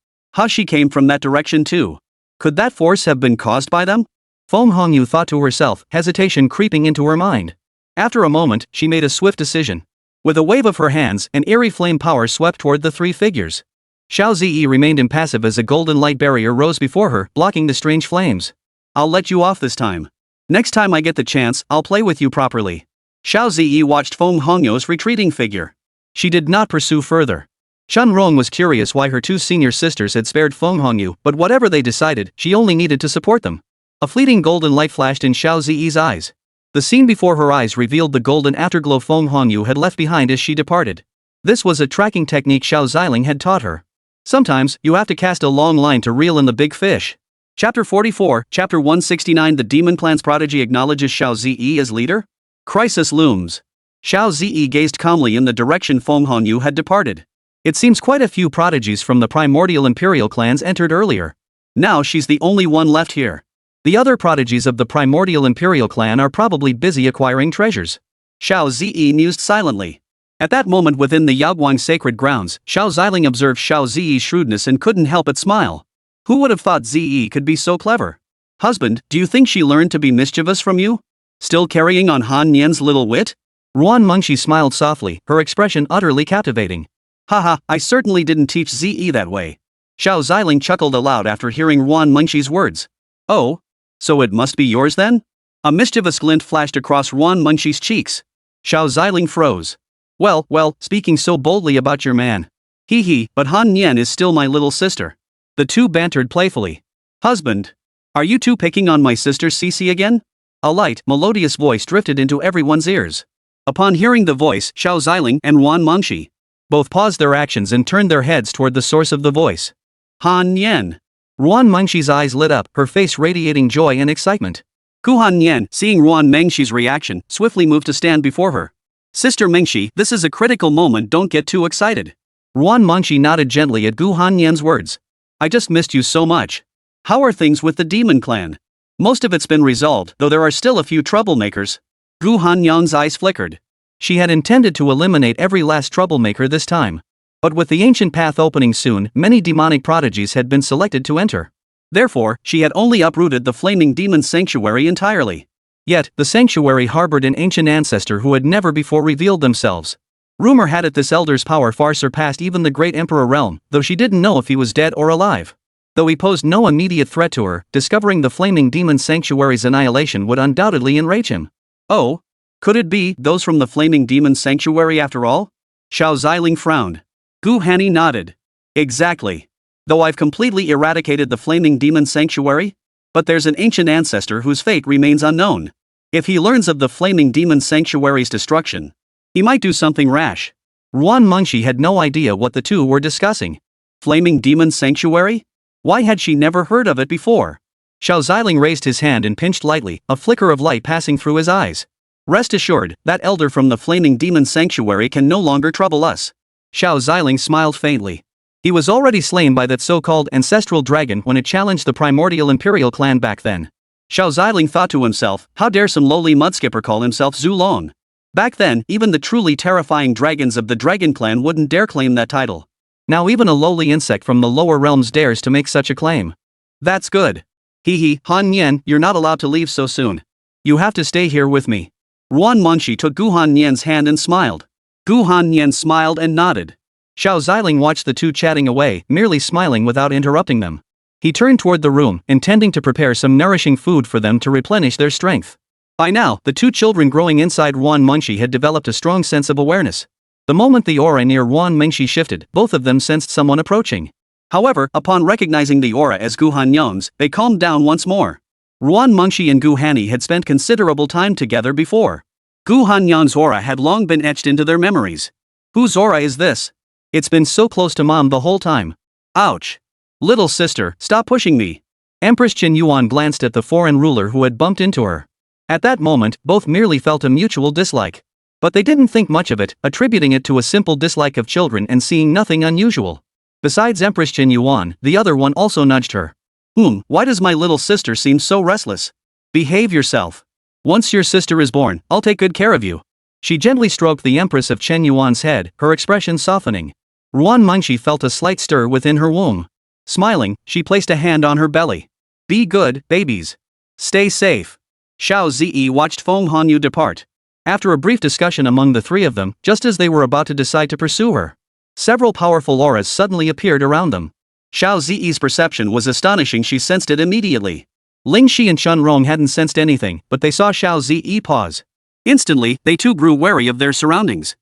Speaker 2: She came from that direction too. Could that force have been caused by them?
Speaker 1: Feng Hongyu thought to herself, hesitation creeping into her mind. After a moment, she made a swift decision. With a wave of her hands, an eerie flame power swept toward the three figures. Xiao Zi remained impassive as a golden light barrier rose before her, blocking the strange flames.
Speaker 2: I'll let you off this time. Next time I get the chance, I'll play with you properly. Xiao Zi watched Feng Hongyu's retreating figure.
Speaker 1: She did not pursue further. Xuanrong was curious why her two senior sisters had spared Feng Hongyu, but whatever they decided, she only needed to support them. A fleeting golden light flashed in Xiao Zi's eyes. The scene before her eyes revealed the golden afterglow Feng Hongyu had left behind as she departed. This was a tracking technique Xiao Ziling had taught her. Sometimes, you have to cast a long line to reel in the big fish. Chapter 44, Chapter 169. The Demon Clan's prodigy acknowledges Xiao Zi as leader? Crisis looms. Xiao Zi gazed calmly in the direction Feng Hongyu had departed. It seems quite a few prodigies from the primordial imperial clans entered earlier. Now she's the only one left here. The other prodigies of the primordial imperial clan are probably busy acquiring treasures. Xiao Zi mused silently. At that moment within the Yaoguang sacred grounds, Xiao Ziling observed Xiao Zi's shrewdness and couldn't help but smile. Who would have thought Zi could be so clever? Husband, do you think she learned to be mischievous from you? Still carrying on Han Nian's little wit? Ruan Mengxi smiled softly, her expression utterly captivating. Haha, I certainly didn't teach Zi that way. Xiao Ziling chuckled aloud after hearing Ruan Mengxi's words. Oh? So it must be yours then? A mischievous glint flashed across Ruan Mengxi's cheeks. Xiao Ziling froze. Well, speaking so boldly about your man. Hee, but Han Nian is still my little sister. The two bantered playfully. Husband. Are you two picking on my sister Cici again? A light, melodious voice drifted into everyone's ears. Upon hearing the voice, Xiao Ziling and Ruan Mengxi both paused their actions and turned their heads toward the source of the voice. Han Nian. Ruan Mengxi's eyes lit up, her face radiating joy and excitement. Han Nian, seeing Ruan Mengxi's reaction, swiftly moved to stand before her. Sister Mengxi, this is a critical moment, don't get too excited. Ruan Mengxi nodded gently at Han Nian's words. I just missed you so much. How are things with the demon clan? Most of it's been resolved, though there are still a few troublemakers. Han Nian's eyes flickered. She had intended to eliminate every last troublemaker this time. But with the ancient path opening soon, many demonic prodigies had been selected to enter. Therefore, she had only uprooted the flaming demon sanctuary entirely. Yet, the sanctuary harbored an ancient ancestor who had never before revealed themselves. Rumor had it this elder's power far surpassed even the great Emperor Realm, though she didn't know if he was dead or alive. Though he posed no immediate threat to her, discovering the flaming demon sanctuary's annihilation would undoubtedly enrage him.
Speaker 2: Oh? Could it be those from the flaming demon sanctuary after all? Xiao Ziling frowned. Gu Hanni nodded. Exactly. Though I've completely eradicated the flaming demon sanctuary? But there's an ancient ancestor whose fate remains unknown. If he learns of the flaming demon sanctuary's destruction, he might do something rash.
Speaker 1: Ruan Mengshi had no idea what the two were discussing.
Speaker 2: Flaming demon sanctuary? Why had she never heard of it before?
Speaker 1: Xiao Ziling raised his hand and pinched lightly, a flicker of light passing through his eyes.
Speaker 2: Rest assured, that elder from the flaming demon sanctuary can no longer trouble us.
Speaker 1: Xiao Ziling smiled faintly. He was already slain by that so-called ancestral dragon when it challenged the primordial imperial clan back then.
Speaker 2: Xiao Ziling thought to himself, how dare some lowly mudskipper call himself Zulong? Back then, even the truly terrifying dragons of the dragon clan wouldn't dare claim that title.
Speaker 1: Now even a lowly insect from the lower realms dares to make such a claim.
Speaker 2: That's good. Hee, Han Nian, you're not allowed to leave so soon.
Speaker 1: You have to stay here with me.
Speaker 2: Ruan Mengshi took Gu Han Nian's hand and smiled. Gu Han Nian smiled and nodded.
Speaker 1: Xiao Ziling watched the two chatting away, merely smiling without interrupting them. He turned toward the room, intending to prepare some nourishing food for them to replenish their strength. By now, the two children growing inside Ruan Mengshi had developed a strong sense of awareness. The moment the aura near Ruan Mengshi shifted, both of them sensed someone approaching.
Speaker 2: However, upon recognizing the aura as Gu Han Nian's, they calmed down once more. Ruan Mengshi and Gu Hanni had spent considerable time together before. Gu Han Nian's aura had long been etched into their memories. Whose aura is this?
Speaker 1: It's been so close to Mom the whole time.
Speaker 2: Ouch. Little sister, stop pushing me.
Speaker 1: Empress Chen Yuan glanced at the foreign ruler who had bumped into her. At that moment, both merely felt a mutual dislike. But they didn't think much of it, attributing it to a simple dislike of children and seeing nothing unusual. Besides Empress Chen Yuan, the other one also nudged her.
Speaker 2: Why does my little sister seem so restless?
Speaker 1: Behave yourself. Once your sister is born, I'll take good care of you. She gently stroked the Empress of Chen Yuan's head, her expression softening. Ruan Mengshi felt a slight stir within her womb. Smiling, she placed a hand on her belly. Be good, babies. Stay safe.
Speaker 2: Xiao Zi watched Feng Hanyu depart.
Speaker 1: After a brief discussion among the three of them, just as they were about to decide to pursue her, several powerful auras suddenly appeared around them.
Speaker 2: Xiao Zi's perception was astonishing, she sensed it immediately.
Speaker 1: Ling Shi and Chun Rong hadn't sensed anything, but they saw Xiao Zi pause.
Speaker 2: Instantly, they too grew wary of their surroundings.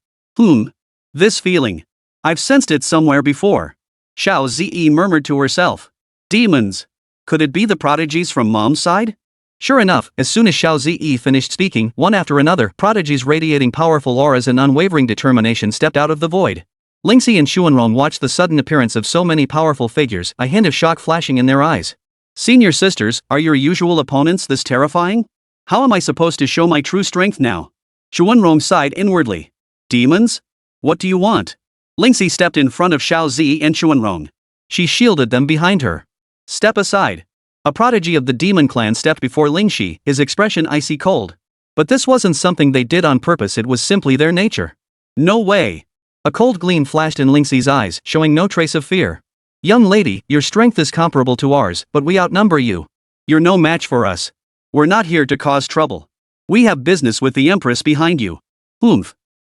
Speaker 2: This feeling. I've sensed it somewhere before. Xiao Zi murmured to herself. Demons. Could it be the prodigies from Mom's side?
Speaker 1: Sure enough, as soon as Xiao Zi finished speaking, one after another, prodigies radiating powerful auras and unwavering determination stepped out of the void. Lingxi and Xuanrong watched the sudden appearance of so many powerful figures, a hint of shock flashing in their eyes. Senior sisters, are your usual opponents this terrifying? How am I supposed to show my true strength now? Xuanrong sighed inwardly. Demons? What do you want?
Speaker 2: Lingxi stepped in front of Xiao Zi and Xuanrong.
Speaker 1: She shielded them behind her.
Speaker 2: Step aside.
Speaker 1: A prodigy of the demon clan stepped before Lingxi, his expression icy cold. But this wasn't something they did on purpose, it was simply their nature.
Speaker 2: No way.
Speaker 1: A cold gleam flashed in Lingxi's eyes, showing no trace of fear. Young lady, your strength is comparable to ours, but we outnumber you.
Speaker 2: You're no match for us. We're not here to cause trouble. We have business with the Empress behind you.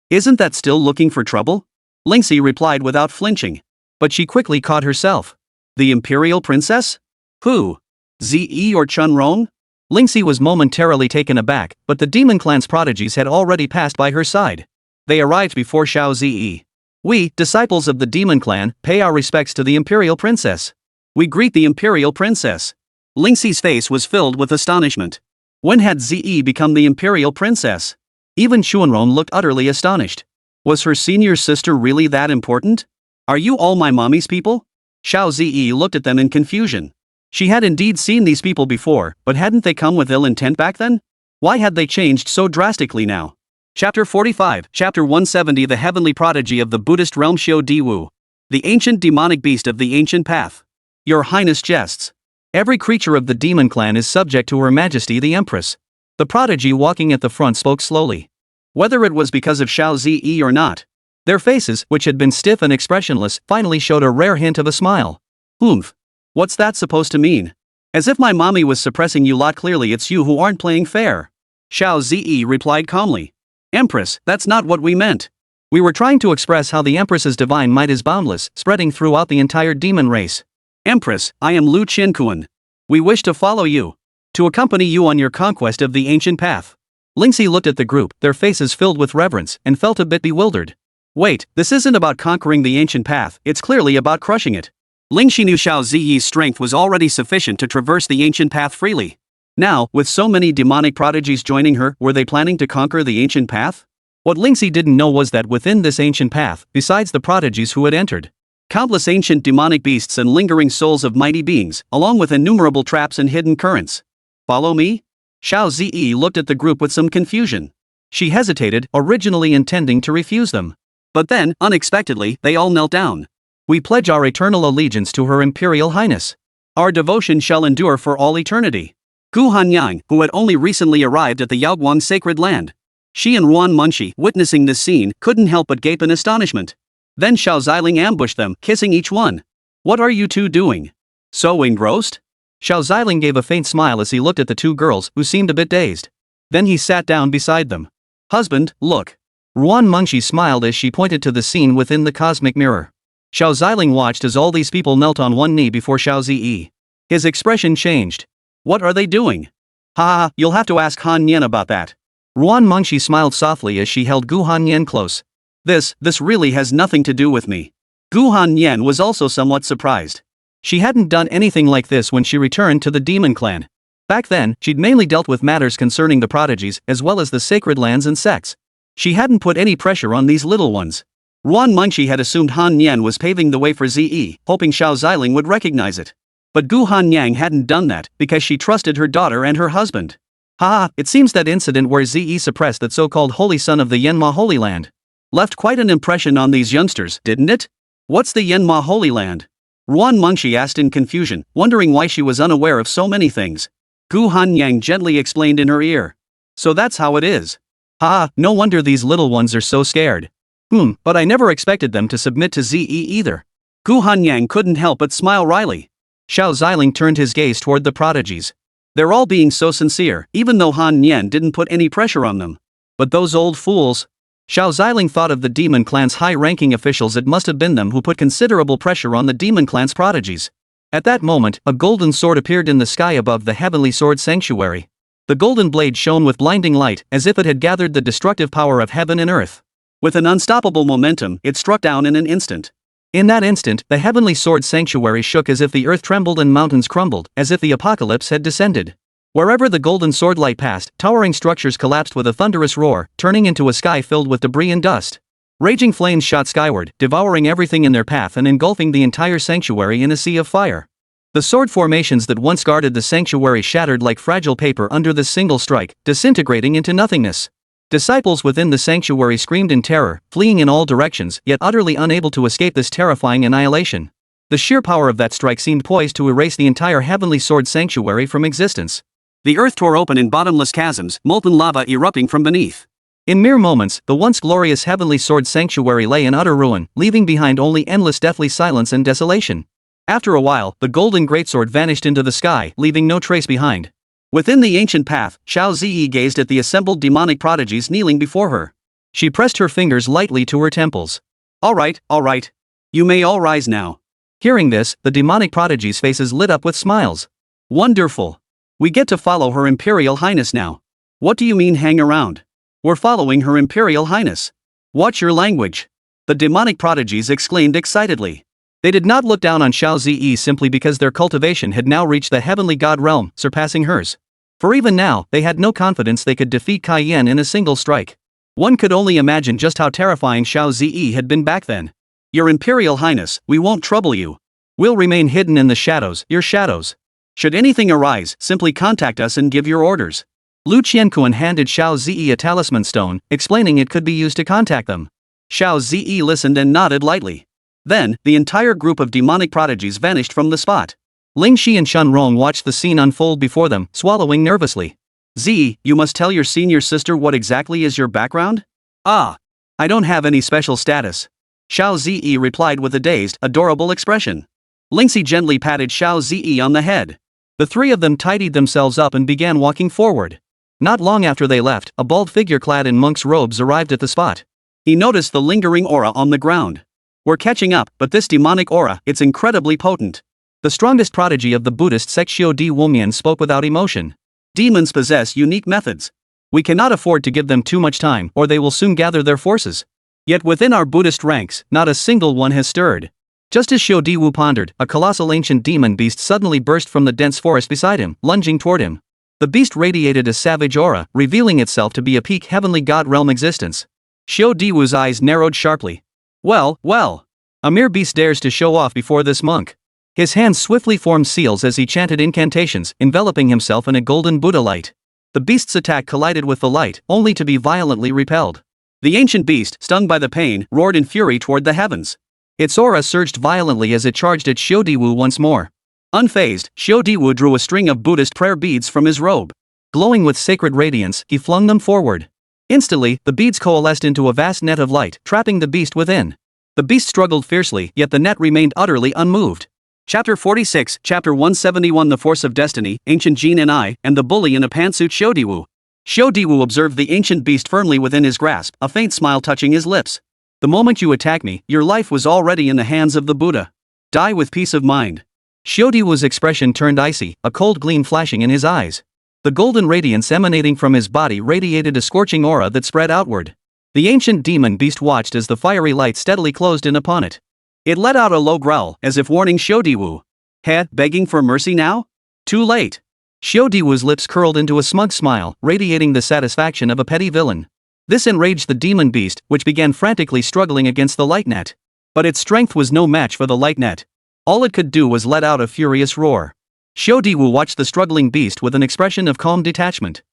Speaker 2: Isn't that still looking for trouble? Lingxi replied without flinching.
Speaker 1: But she quickly caught herself.
Speaker 2: The Imperial Princess? Who? Zi or Chun Rong?
Speaker 1: Lingxi was momentarily taken aback, but the demon clan's prodigies had already passed by her side. They arrived before Xiao Zi. We, disciples of the demon clan, pay our respects to the Imperial Princess.
Speaker 2: We greet the Imperial Princess. Lingxi's face was filled with astonishment. When had Zi become the Imperial Princess?
Speaker 1: Even Xuanrong looked utterly astonished.
Speaker 2: Was her senior sister really that important? Are you all my mommy's people? Xiao Zi looked at them in confusion. She had indeed seen these people before, but hadn't they come with ill intent back then? Why had they changed so drastically now? Chapter 45, Chapter 170, The Heavenly Prodigy of the Buddhist Realm, Xiao Diwu. The ancient demonic beast of the ancient path. Your Highness jests.
Speaker 1: Every creature of the demon clan is subject to Her Majesty the Empress. The prodigy walking at the front spoke slowly.
Speaker 2: Whether it was because of Xiao Zi or not,
Speaker 1: their faces, which had been stiff and expressionless, finally showed a rare hint of a smile.
Speaker 2: What's that supposed to mean? As if my mommy was suppressing you lot, clearly it's you who aren't playing fair. Xiao Ziling replied calmly. Empress, that's not what we meant.
Speaker 1: We were trying to express how the Empress's divine might is boundless, spreading throughout the entire demon race.
Speaker 2: Empress, I am Lu Qiankuan. We wish to follow you. To accompany you on your conquest of the ancient path.
Speaker 1: Lingxi looked at the group, their faces filled with reverence, and felt a bit bewildered.
Speaker 2: Wait, this isn't about conquering the ancient path, it's clearly about crushing it. Lingxi knew Xiao Ziying's strength was already sufficient to traverse the ancient path freely. Now, with so many demonic prodigies joining her, were they planning to conquer the ancient path?
Speaker 1: What Lingxi didn't know was that within this ancient path, besides the prodigies who had entered,
Speaker 2: countless ancient demonic beasts and lingering souls of mighty beings, along with innumerable traps and hidden currents. Follow me? Xiao Ziling looked at the group with some confusion.
Speaker 1: She hesitated, originally intending to refuse them.
Speaker 2: But then, unexpectedly, they all knelt down.
Speaker 1: We pledge our eternal allegiance to Her Imperial Highness.
Speaker 2: Our devotion shall endure for all eternity. Gu Hanyang, who had only recently arrived at the Yaoguang sacred land. She and Ruan Munshi, witnessing this scene, couldn't help but gape in astonishment. Then Xiao Ziling ambushed them, kissing each one. What are you two doing? So engrossed?
Speaker 1: Xiao Ziling gave a faint smile as he looked at the two girls, who seemed a bit dazed. Then he sat down beside them.
Speaker 2: Husband, look.
Speaker 1: Ruan Munshi smiled as she pointed to the scene within the cosmic mirror. Xiao Ziling watched as all these people knelt on one knee before Xiao Ziling. His expression changed.
Speaker 2: What are they doing? Ha, you'll have to ask Han Yan about that.
Speaker 1: Ruan Munshi smiled softly as she held Gu Hanyan close.
Speaker 2: This really has nothing to do with me. Gu Hanyan was also somewhat surprised.
Speaker 1: She hadn't done anything like this when she returned to the demon clan. Back then, she'd mainly dealt with matters concerning the prodigies as well as the sacred lands and sects. She hadn't put any pressure on these little ones. Ruan Munshi had assumed Han Yan was paving the way for Ziyi, hoping Xiao Ziling would recognize it. But Gu Hanyang hadn't done that because she trusted her daughter and her husband. It seems that incident where Ziyi suppressed that so-called holy son of the Yanma Holy Land left quite an impression on these youngsters, didn't it? What's the Yanma Holy Land? Ruan Munshi asked in confusion, wondering why she was unaware of so many things. Gu Hanyang gently explained in her ear. So that's how it is. No wonder these little ones are so scared. But I never expected them to submit to Ziyi either.
Speaker 2: Gu Hanyang couldn't help but smile wryly.
Speaker 1: Xiao Ziling turned his gaze toward the prodigies.
Speaker 2: They're all being so sincere, even though Han Yan didn't put any pressure on them.
Speaker 1: But those old fools. Xiao Ziling thought of the demon clan's high-ranking officials. It must have been them who put considerable pressure on the demon clan's prodigies. At that moment, a golden sword appeared in the sky above the heavenly sword sanctuary. The golden blade shone with blinding light, as if it had gathered the destructive power of heaven and earth.
Speaker 2: With an unstoppable momentum, it struck down in an instant.
Speaker 1: In that instant, the heavenly sword sanctuary shook as if the earth trembled and mountains crumbled, as if the apocalypse had descended. Wherever the golden sword light passed, towering structures collapsed with a thunderous roar, turning into a sky filled with debris and dust. Raging flames shot skyward, devouring everything in their path and engulfing the entire sanctuary in a sea of fire. The sword formations that once guarded the sanctuary shattered like fragile paper under this single strike, disintegrating into nothingness. Disciples within the sanctuary screamed in terror, fleeing in all directions, yet utterly unable to escape this terrifying annihilation. The sheer power of that strike seemed poised to erase the entire heavenly sword sanctuary from existence.
Speaker 2: The earth tore open in bottomless chasms, molten lava erupting from beneath.
Speaker 1: In mere moments, the once glorious heavenly sword sanctuary lay in utter ruin, leaving behind only endless deathly silence and desolation. After a while, the golden greatsword vanished into the sky, leaving no trace behind. Within the ancient path, Xiao Ziyi gazed at the assembled demonic prodigies kneeling before her. She pressed her fingers lightly to her temples.
Speaker 2: All right. You may all rise now.
Speaker 1: Hearing this, the demonic prodigies' faces lit up with smiles.
Speaker 2: Wonderful. We get to follow Her Imperial Highness now. What do you mean hang around? We're following Her Imperial Highness. Watch your language. The demonic prodigies exclaimed excitedly.
Speaker 1: They did not look down on Xiao Ziyi simply because their cultivation had now reached the heavenly god realm, surpassing hers. For even now, they had no confidence they could defeat Kai Yan in a single strike. One could only imagine just how terrifying Xiao Ziyi had been back then.
Speaker 2: Your Imperial Highness, we won't trouble you.
Speaker 1: We'll remain hidden in the shadows, your shadows.
Speaker 2: Should anything arise, simply contact us and give your orders.
Speaker 1: Lu Qiankuan handed Xiao Ziyi a talisman stone, explaining it could be used to contact them.
Speaker 2: Xiao Ziyi listened and nodded lightly. Then, the entire group of demonic prodigies vanished from the spot.
Speaker 1: Lingxi and Shen Rong watched the scene unfold before them, swallowing nervously.
Speaker 2: Ziyi, you must tell your senior sister what exactly is your background?
Speaker 1: I don't have any special status.
Speaker 2: Xiao Ziyi replied with a dazed, adorable expression. Lingxi gently patted Xiao Ziyi on the head.
Speaker 1: The three of them tidied themselves up and began walking forward. Not long after they left, a bald figure clad in monk's robes arrived at the spot.
Speaker 2: He noticed the lingering aura on the ground. We're catching up, but this demonic aura, it's incredibly potent.
Speaker 1: The strongest prodigy of the Buddhist sect Xiao Ziling spoke without emotion.
Speaker 2: Demons possess unique methods.
Speaker 1: We cannot afford to give them too much time, or they will soon gather their forces.
Speaker 2: Yet within our Buddhist ranks, not a single one has stirred.
Speaker 1: Just as Xiao Ziling pondered, a colossal ancient demon beast suddenly burst from the dense forest beside him, lunging toward him. The beast radiated a savage aura, revealing itself to be a peak heavenly god realm existence.
Speaker 2: Xiao Ziling's eyes narrowed sharply. Well,
Speaker 1: a mere beast dares to show off before this monk. His hands swiftly formed seals as he chanted incantations, enveloping himself in a golden Buddha light. The beast's attack collided with the light, only to be violently repelled.
Speaker 2: The ancient beast, stung by the pain, roared in fury toward the heavens.
Speaker 1: Its aura surged violently as it charged at Xiao Ziling once more.
Speaker 2: Unfazed, Xiao Ziling drew a string of Buddhist prayer beads from his robe.
Speaker 1: Glowing with sacred radiance, he flung them forward. Instantly, the beads coalesced into a vast net of light, trapping the beast within. The beast struggled fiercely, yet the net remained utterly unmoved.
Speaker 2: Chapter 46, Chapter 171 The Force of Destiny, Ancient Jin and I, and the Bully in a Pantsuit Xiao Ziling. Xiao Ziling observed the ancient beast firmly within his grasp, a faint smile touching his lips.
Speaker 1: The moment you attack me,
Speaker 2: your life was already in the hands of the Buddha. Die with peace of mind.
Speaker 1: Xiao Ziling's expression turned icy, a cold gleam flashing in his eyes. The golden radiance emanating from his body radiated a scorching aura that spread outward. The ancient demon beast watched as the fiery light steadily closed in upon it.
Speaker 2: It let out a low growl, as if warning Xiao Ziling. Begging for mercy now? Too late.
Speaker 1: Xiao Ziling's lips curled into a smug smile, radiating the satisfaction of a petty villain. This enraged the demon beast, which began frantically struggling against the light net. But its strength was no match for the light net. All it could do was let out a furious roar. Xiao Ziling watched the struggling beast with an expression of calm detachment.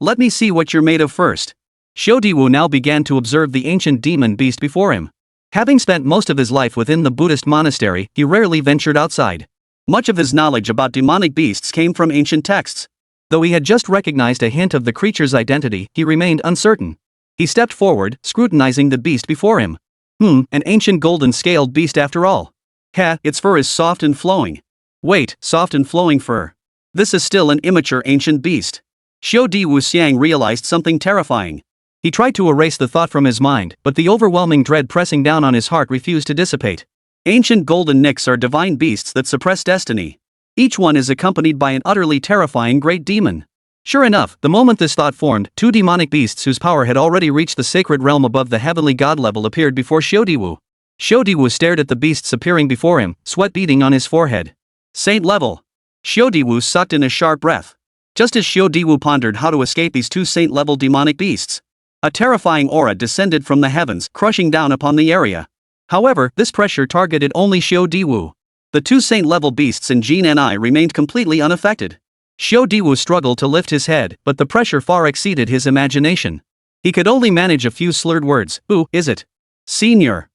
Speaker 2: Let me see what you're made of first.
Speaker 1: Xiao Ziling now began to observe the ancient demon beast before him. Having spent most of his life within the Buddhist monastery, he rarely ventured outside.
Speaker 2: Much of his knowledge about demonic beasts came from ancient texts.
Speaker 1: Though he had just recognized a hint of the creature's identity, he remained uncertain. He stepped forward, scrutinizing the beast before him. An ancient golden-scaled beast after all.
Speaker 2: Its fur is soft and flowing.
Speaker 1: Wait,
Speaker 2: soft and flowing fur. This is still an immature ancient beast. Xiao Ziling realized something terrifying.
Speaker 1: He tried to erase the thought from his mind, but the overwhelming dread pressing down on his heart refused to dissipate.
Speaker 2: Ancient golden Nyx are divine beasts that suppress destiny. Each one is accompanied by an utterly terrifying great demon.
Speaker 1: Sure enough, the moment this thought formed, two demonic beasts whose power had already reached the sacred realm above the heavenly god level appeared before Xiao Ziling. Xiao Ziling stared at the beasts appearing before him, sweat beading on his forehead.
Speaker 2: Saint level. Xiao Ziling sucked in a sharp breath. Just as Xiao Ziling pondered how to escape these two saint-level demonic beasts, a terrifying aura descended from the heavens, crushing down upon the area. However, this pressure targeted only Xiao Ziling. The two saint-level beasts in Jin and I remained completely unaffected. Xiao Ziling struggled to lift his head, but the pressure far exceeded his imagination. He could only manage a few slurred words. Who is it? Senior.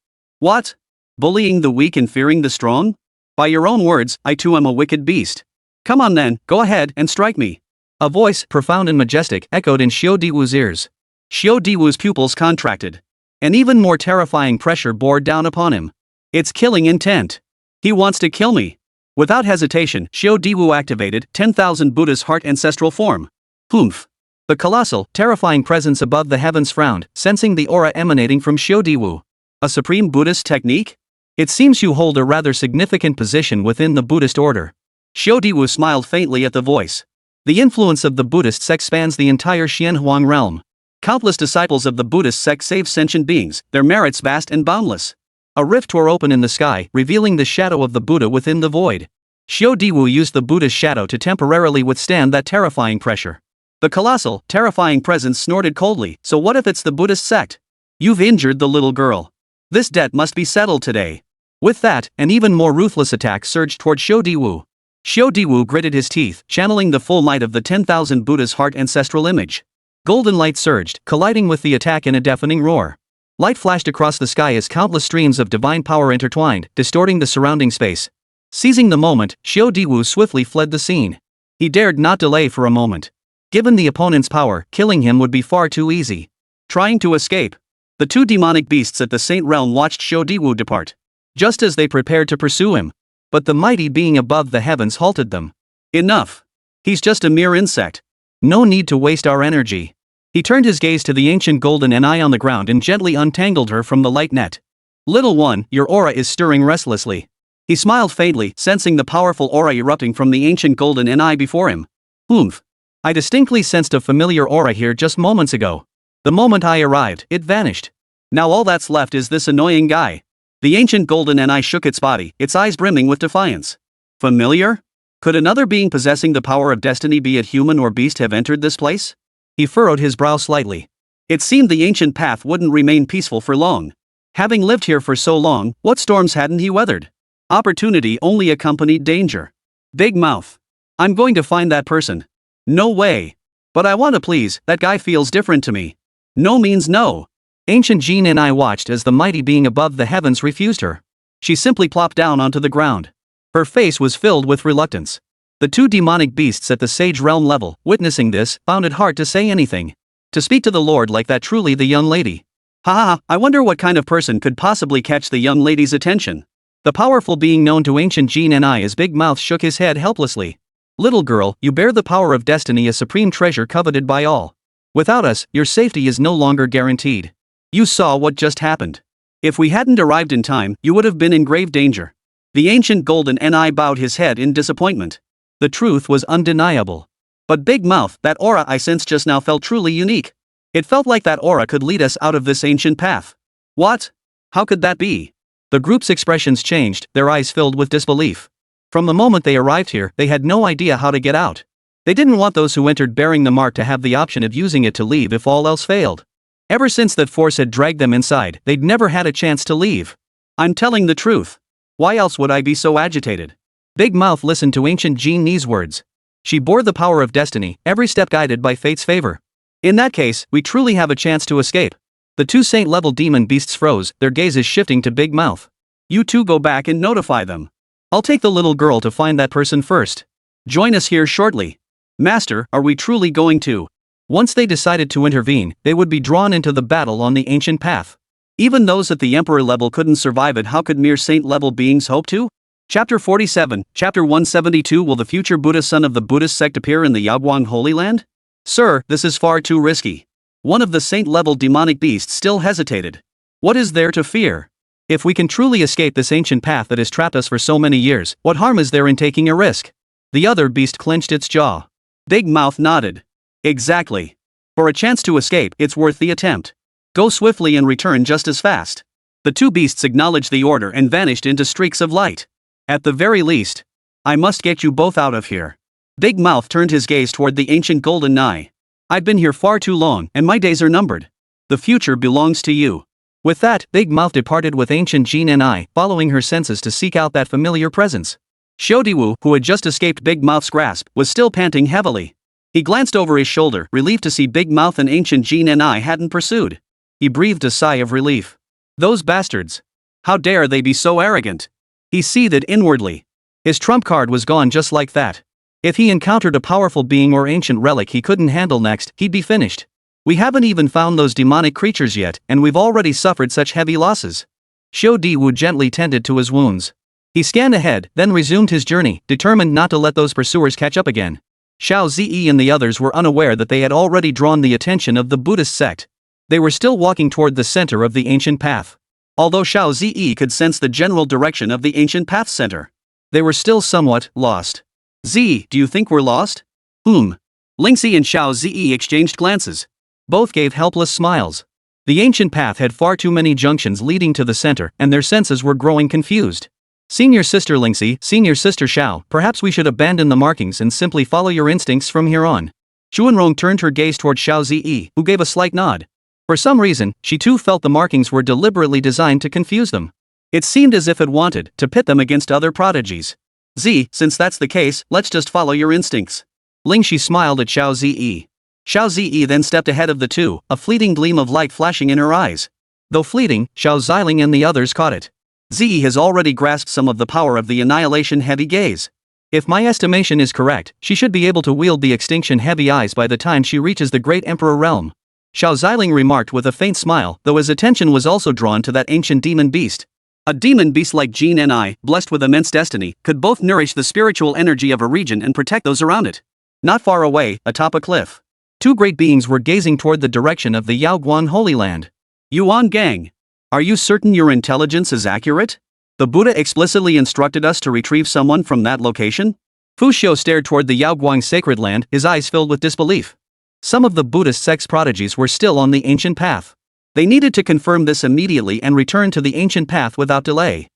Speaker 2: What? Bullying the weak and fearing the strong? By your own words, I too am a wicked beast. Come on then, go ahead and strike me.
Speaker 1: A voice, profound and majestic, echoed in Xiao Ziling's ears.
Speaker 2: Xiao Ziling's pupils contracted. An even more terrifying pressure bore down upon him. It's killing intent. He wants to kill me. Without hesitation, Xiao Ziling activated 10,000 Buddha's heart ancestral form. Humph.
Speaker 1: The colossal, terrifying presence above the heavens frowned, sensing the aura emanating from Xiao Ziling.
Speaker 2: A supreme Buddhist technique?
Speaker 1: It seems you hold a rather significant position within the Buddhist order.
Speaker 2: Xiao Ziling smiled faintly at the voice.
Speaker 1: The influence of the Buddhist sect spans the entire Xianhuang realm.
Speaker 2: Countless disciples of the Buddhist sect save sentient beings, their merits vast and boundless.
Speaker 1: A rift tore open in the sky, revealing the shadow of the Buddha within the void. Xiao Ziling used the Buddha's shadow to temporarily withstand that terrifying pressure.
Speaker 2: The colossal, terrifying presence snorted coldly. So what if it's the Buddhist sect? You've injured the little girl. This debt must be settled today.
Speaker 1: With that, an even more ruthless attack surged toward Xiao Ziling.
Speaker 2: Xiao Ziling gritted his teeth, channeling the full might of the 10,000 Buddha's heart ancestral image.
Speaker 1: Golden light surged, colliding with the attack in a deafening roar. Light flashed across the sky as countless streams of divine power intertwined, distorting the surrounding space. Seizing the moment, Xiao Ziling swiftly fled the scene. He dared not delay for a moment. Given the opponent's power, killing him would be far too easy.
Speaker 2: Trying to escape, the two demonic beasts at the Saint Realm watched Xiao Ziling depart.
Speaker 1: Just as they prepared to pursue him. But the mighty being above the heavens halted them.
Speaker 2: Enough. He's just a mere insect.
Speaker 1: No need to waste our energy. He turned his gaze to the ancient golden eye on the ground and gently untangled her from the light net. Little one, your aura is stirring restlessly. He smiled faintly, sensing the powerful aura erupting from the ancient golden eye before him. Oomph. I distinctly sensed a familiar aura here just moments ago. The moment I arrived, it vanished. Now all that's left is this annoying guy. The ancient golden eye shook its body, its eyes brimming with defiance. Familiar? Could another being possessing the power of destiny, be it human or beast, have entered this place? He furrowed his brow slightly. It seemed the ancient path wouldn't remain peaceful for long. Having lived here for so long, what storms hadn't he weathered? Opportunity only accompanied danger. Big mouth. I'm going to find that person. No way. But I want to please, that guy feels different to me. No means no. Ancient Jean and I watched as the mighty being above the heavens refused her. She simply plopped down onto the ground. Her face was filled with reluctance. The two demonic beasts at the sage realm level, witnessing this, found it hard to say anything. To speak to the Lord like that, truly the young lady. Ha, I wonder what kind of person could possibly catch the young lady's attention. The powerful being known to ancient Jean and I as Big Mouth shook his head helplessly. Little girl, you bear the power of destiny, a supreme treasure coveted by all. Without us, your safety is no longer guaranteed. You saw what just happened. If we hadn't arrived in time, you would have been in grave danger. The ancient golden eye bowed his head in disappointment. The truth was undeniable. But Big Mouth, that aura I sensed just now felt truly unique. It felt like that aura could lead us out of this ancient path. What? How could that be? The group's expressions changed, their eyes filled with disbelief. From the moment they arrived here, they had no idea how to get out. They didn't want those who entered bearing the mark to have the option of using it to leave if all else failed. Ever since that force had dragged them inside, they'd never had a chance to leave. I'm telling the truth. Why else would I be so agitated? Big Mouth listened to ancient Jean Ni's words. She bore the power of destiny, every step guided by fate's favor. In that case, we truly have a chance to escape. The two saint-level demon beasts froze, their gazes shifting to Big Mouth. You two go back and notify them. I'll take the little girl to find that person first. Join us here shortly. Master, are we truly going to? Once they decided to intervene, they would be drawn into the battle on the ancient path. Even those at the emperor level couldn't survive it. How could mere saint-level beings hope to? Chapter 47, Chapter 172. Will the future Buddha son of the Buddhist sect appear in the Yaoguang Holy Land? Sir, this is far too risky. One of the saint-level demonic beasts still hesitated. What is there to fear? If we can truly escape this ancient path that has trapped us for so many years, what harm is there in taking a risk? The other beast clenched its jaw. Big Mouth nodded. Exactly. For a chance to escape, it's worth the attempt. Go swiftly and return just as fast. The two beasts acknowledged the order and vanished into streaks of light. At the very least, I must get you both out of here. Big Mouth turned his gaze toward the ancient golden eye. I've been here far too long, and my days are numbered. The future belongs to you. With that, Big Mouth departed with ancient Jean and I, following her senses to seek out that familiar presence. Xiao, who had just escaped Big Mouth's grasp, was still panting heavily. He glanced over his shoulder, relieved to see Big Mouth and ancient Jean and I hadn't pursued. He breathed a sigh of relief. Those bastards. How dare they be so arrogant? He seethed inwardly. His trump card was gone just like that. If he encountered a powerful being or ancient relic he couldn't handle next, he'd be finished. We haven't even found those demonic creatures yet, and we've already suffered such heavy losses. Xiao gently tended to his wounds. He scanned ahead, then resumed his journey, determined not to let those pursuers catch up again. Xiao Ziling and the others were unaware that they had already drawn the attention of the Buddhist sect. They were still walking toward the center of the ancient path. Although Xiao Ziling could sense the general direction of the ancient path's center, they were still somewhat lost. Z, do you think we're lost? Lingxi and Xiao Ziling exchanged glances. Both gave helpless smiles. The ancient path had far too many junctions leading to the center, and their senses were growing confused. Senior Sister Lingxi, Senior Sister Xiao, perhaps we should abandon the markings and simply follow your instincts from here on. Xuanrong turned her gaze toward Xiao Ziling, who gave a slight nod. For some reason, she too felt the markings were deliberately designed to confuse them. It seemed as if it wanted to pit them against other prodigies. Z, since that's the case, let's just follow your instincts. Lingxi smiled at Xiao Ziling. Xiao Ziling then stepped ahead of the two, a fleeting gleam of light flashing in her eyes. Though fleeting, Xiao Ziling and the others caught it. Ziyi has already grasped some of the power of the annihilation heavy gaze. If my estimation is correct, she should be able to wield the extinction heavy eyes by the time she reaches the great emperor realm. Xiao Ziling remarked with a faint smile, though his attention was also drawn to that ancient demon beast. A demon beast like Jean and I, blessed with immense destiny, could both nourish the spiritual energy of a region and protect those around it.
Speaker 2: Not far away, atop a cliff.
Speaker 1: Two great beings were gazing toward the direction of the Yaoguan Holy Land.
Speaker 2: Yuan Gang. Are you certain your intelligence is accurate? The Buddha explicitly instructed us to retrieve someone from that location?
Speaker 1: Fu Xiu stared toward the Yaoguang sacred land, his eyes filled with disbelief. Some of the Buddhist sect's prodigies were still on the ancient path. They needed to confirm this immediately and return to the ancient path without delay.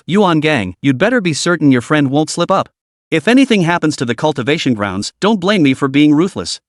Speaker 1: Yuan Gang, you'd better be certain your friend won't slip up.
Speaker 2: If anything happens to the cultivation grounds, don't blame me for being ruthless.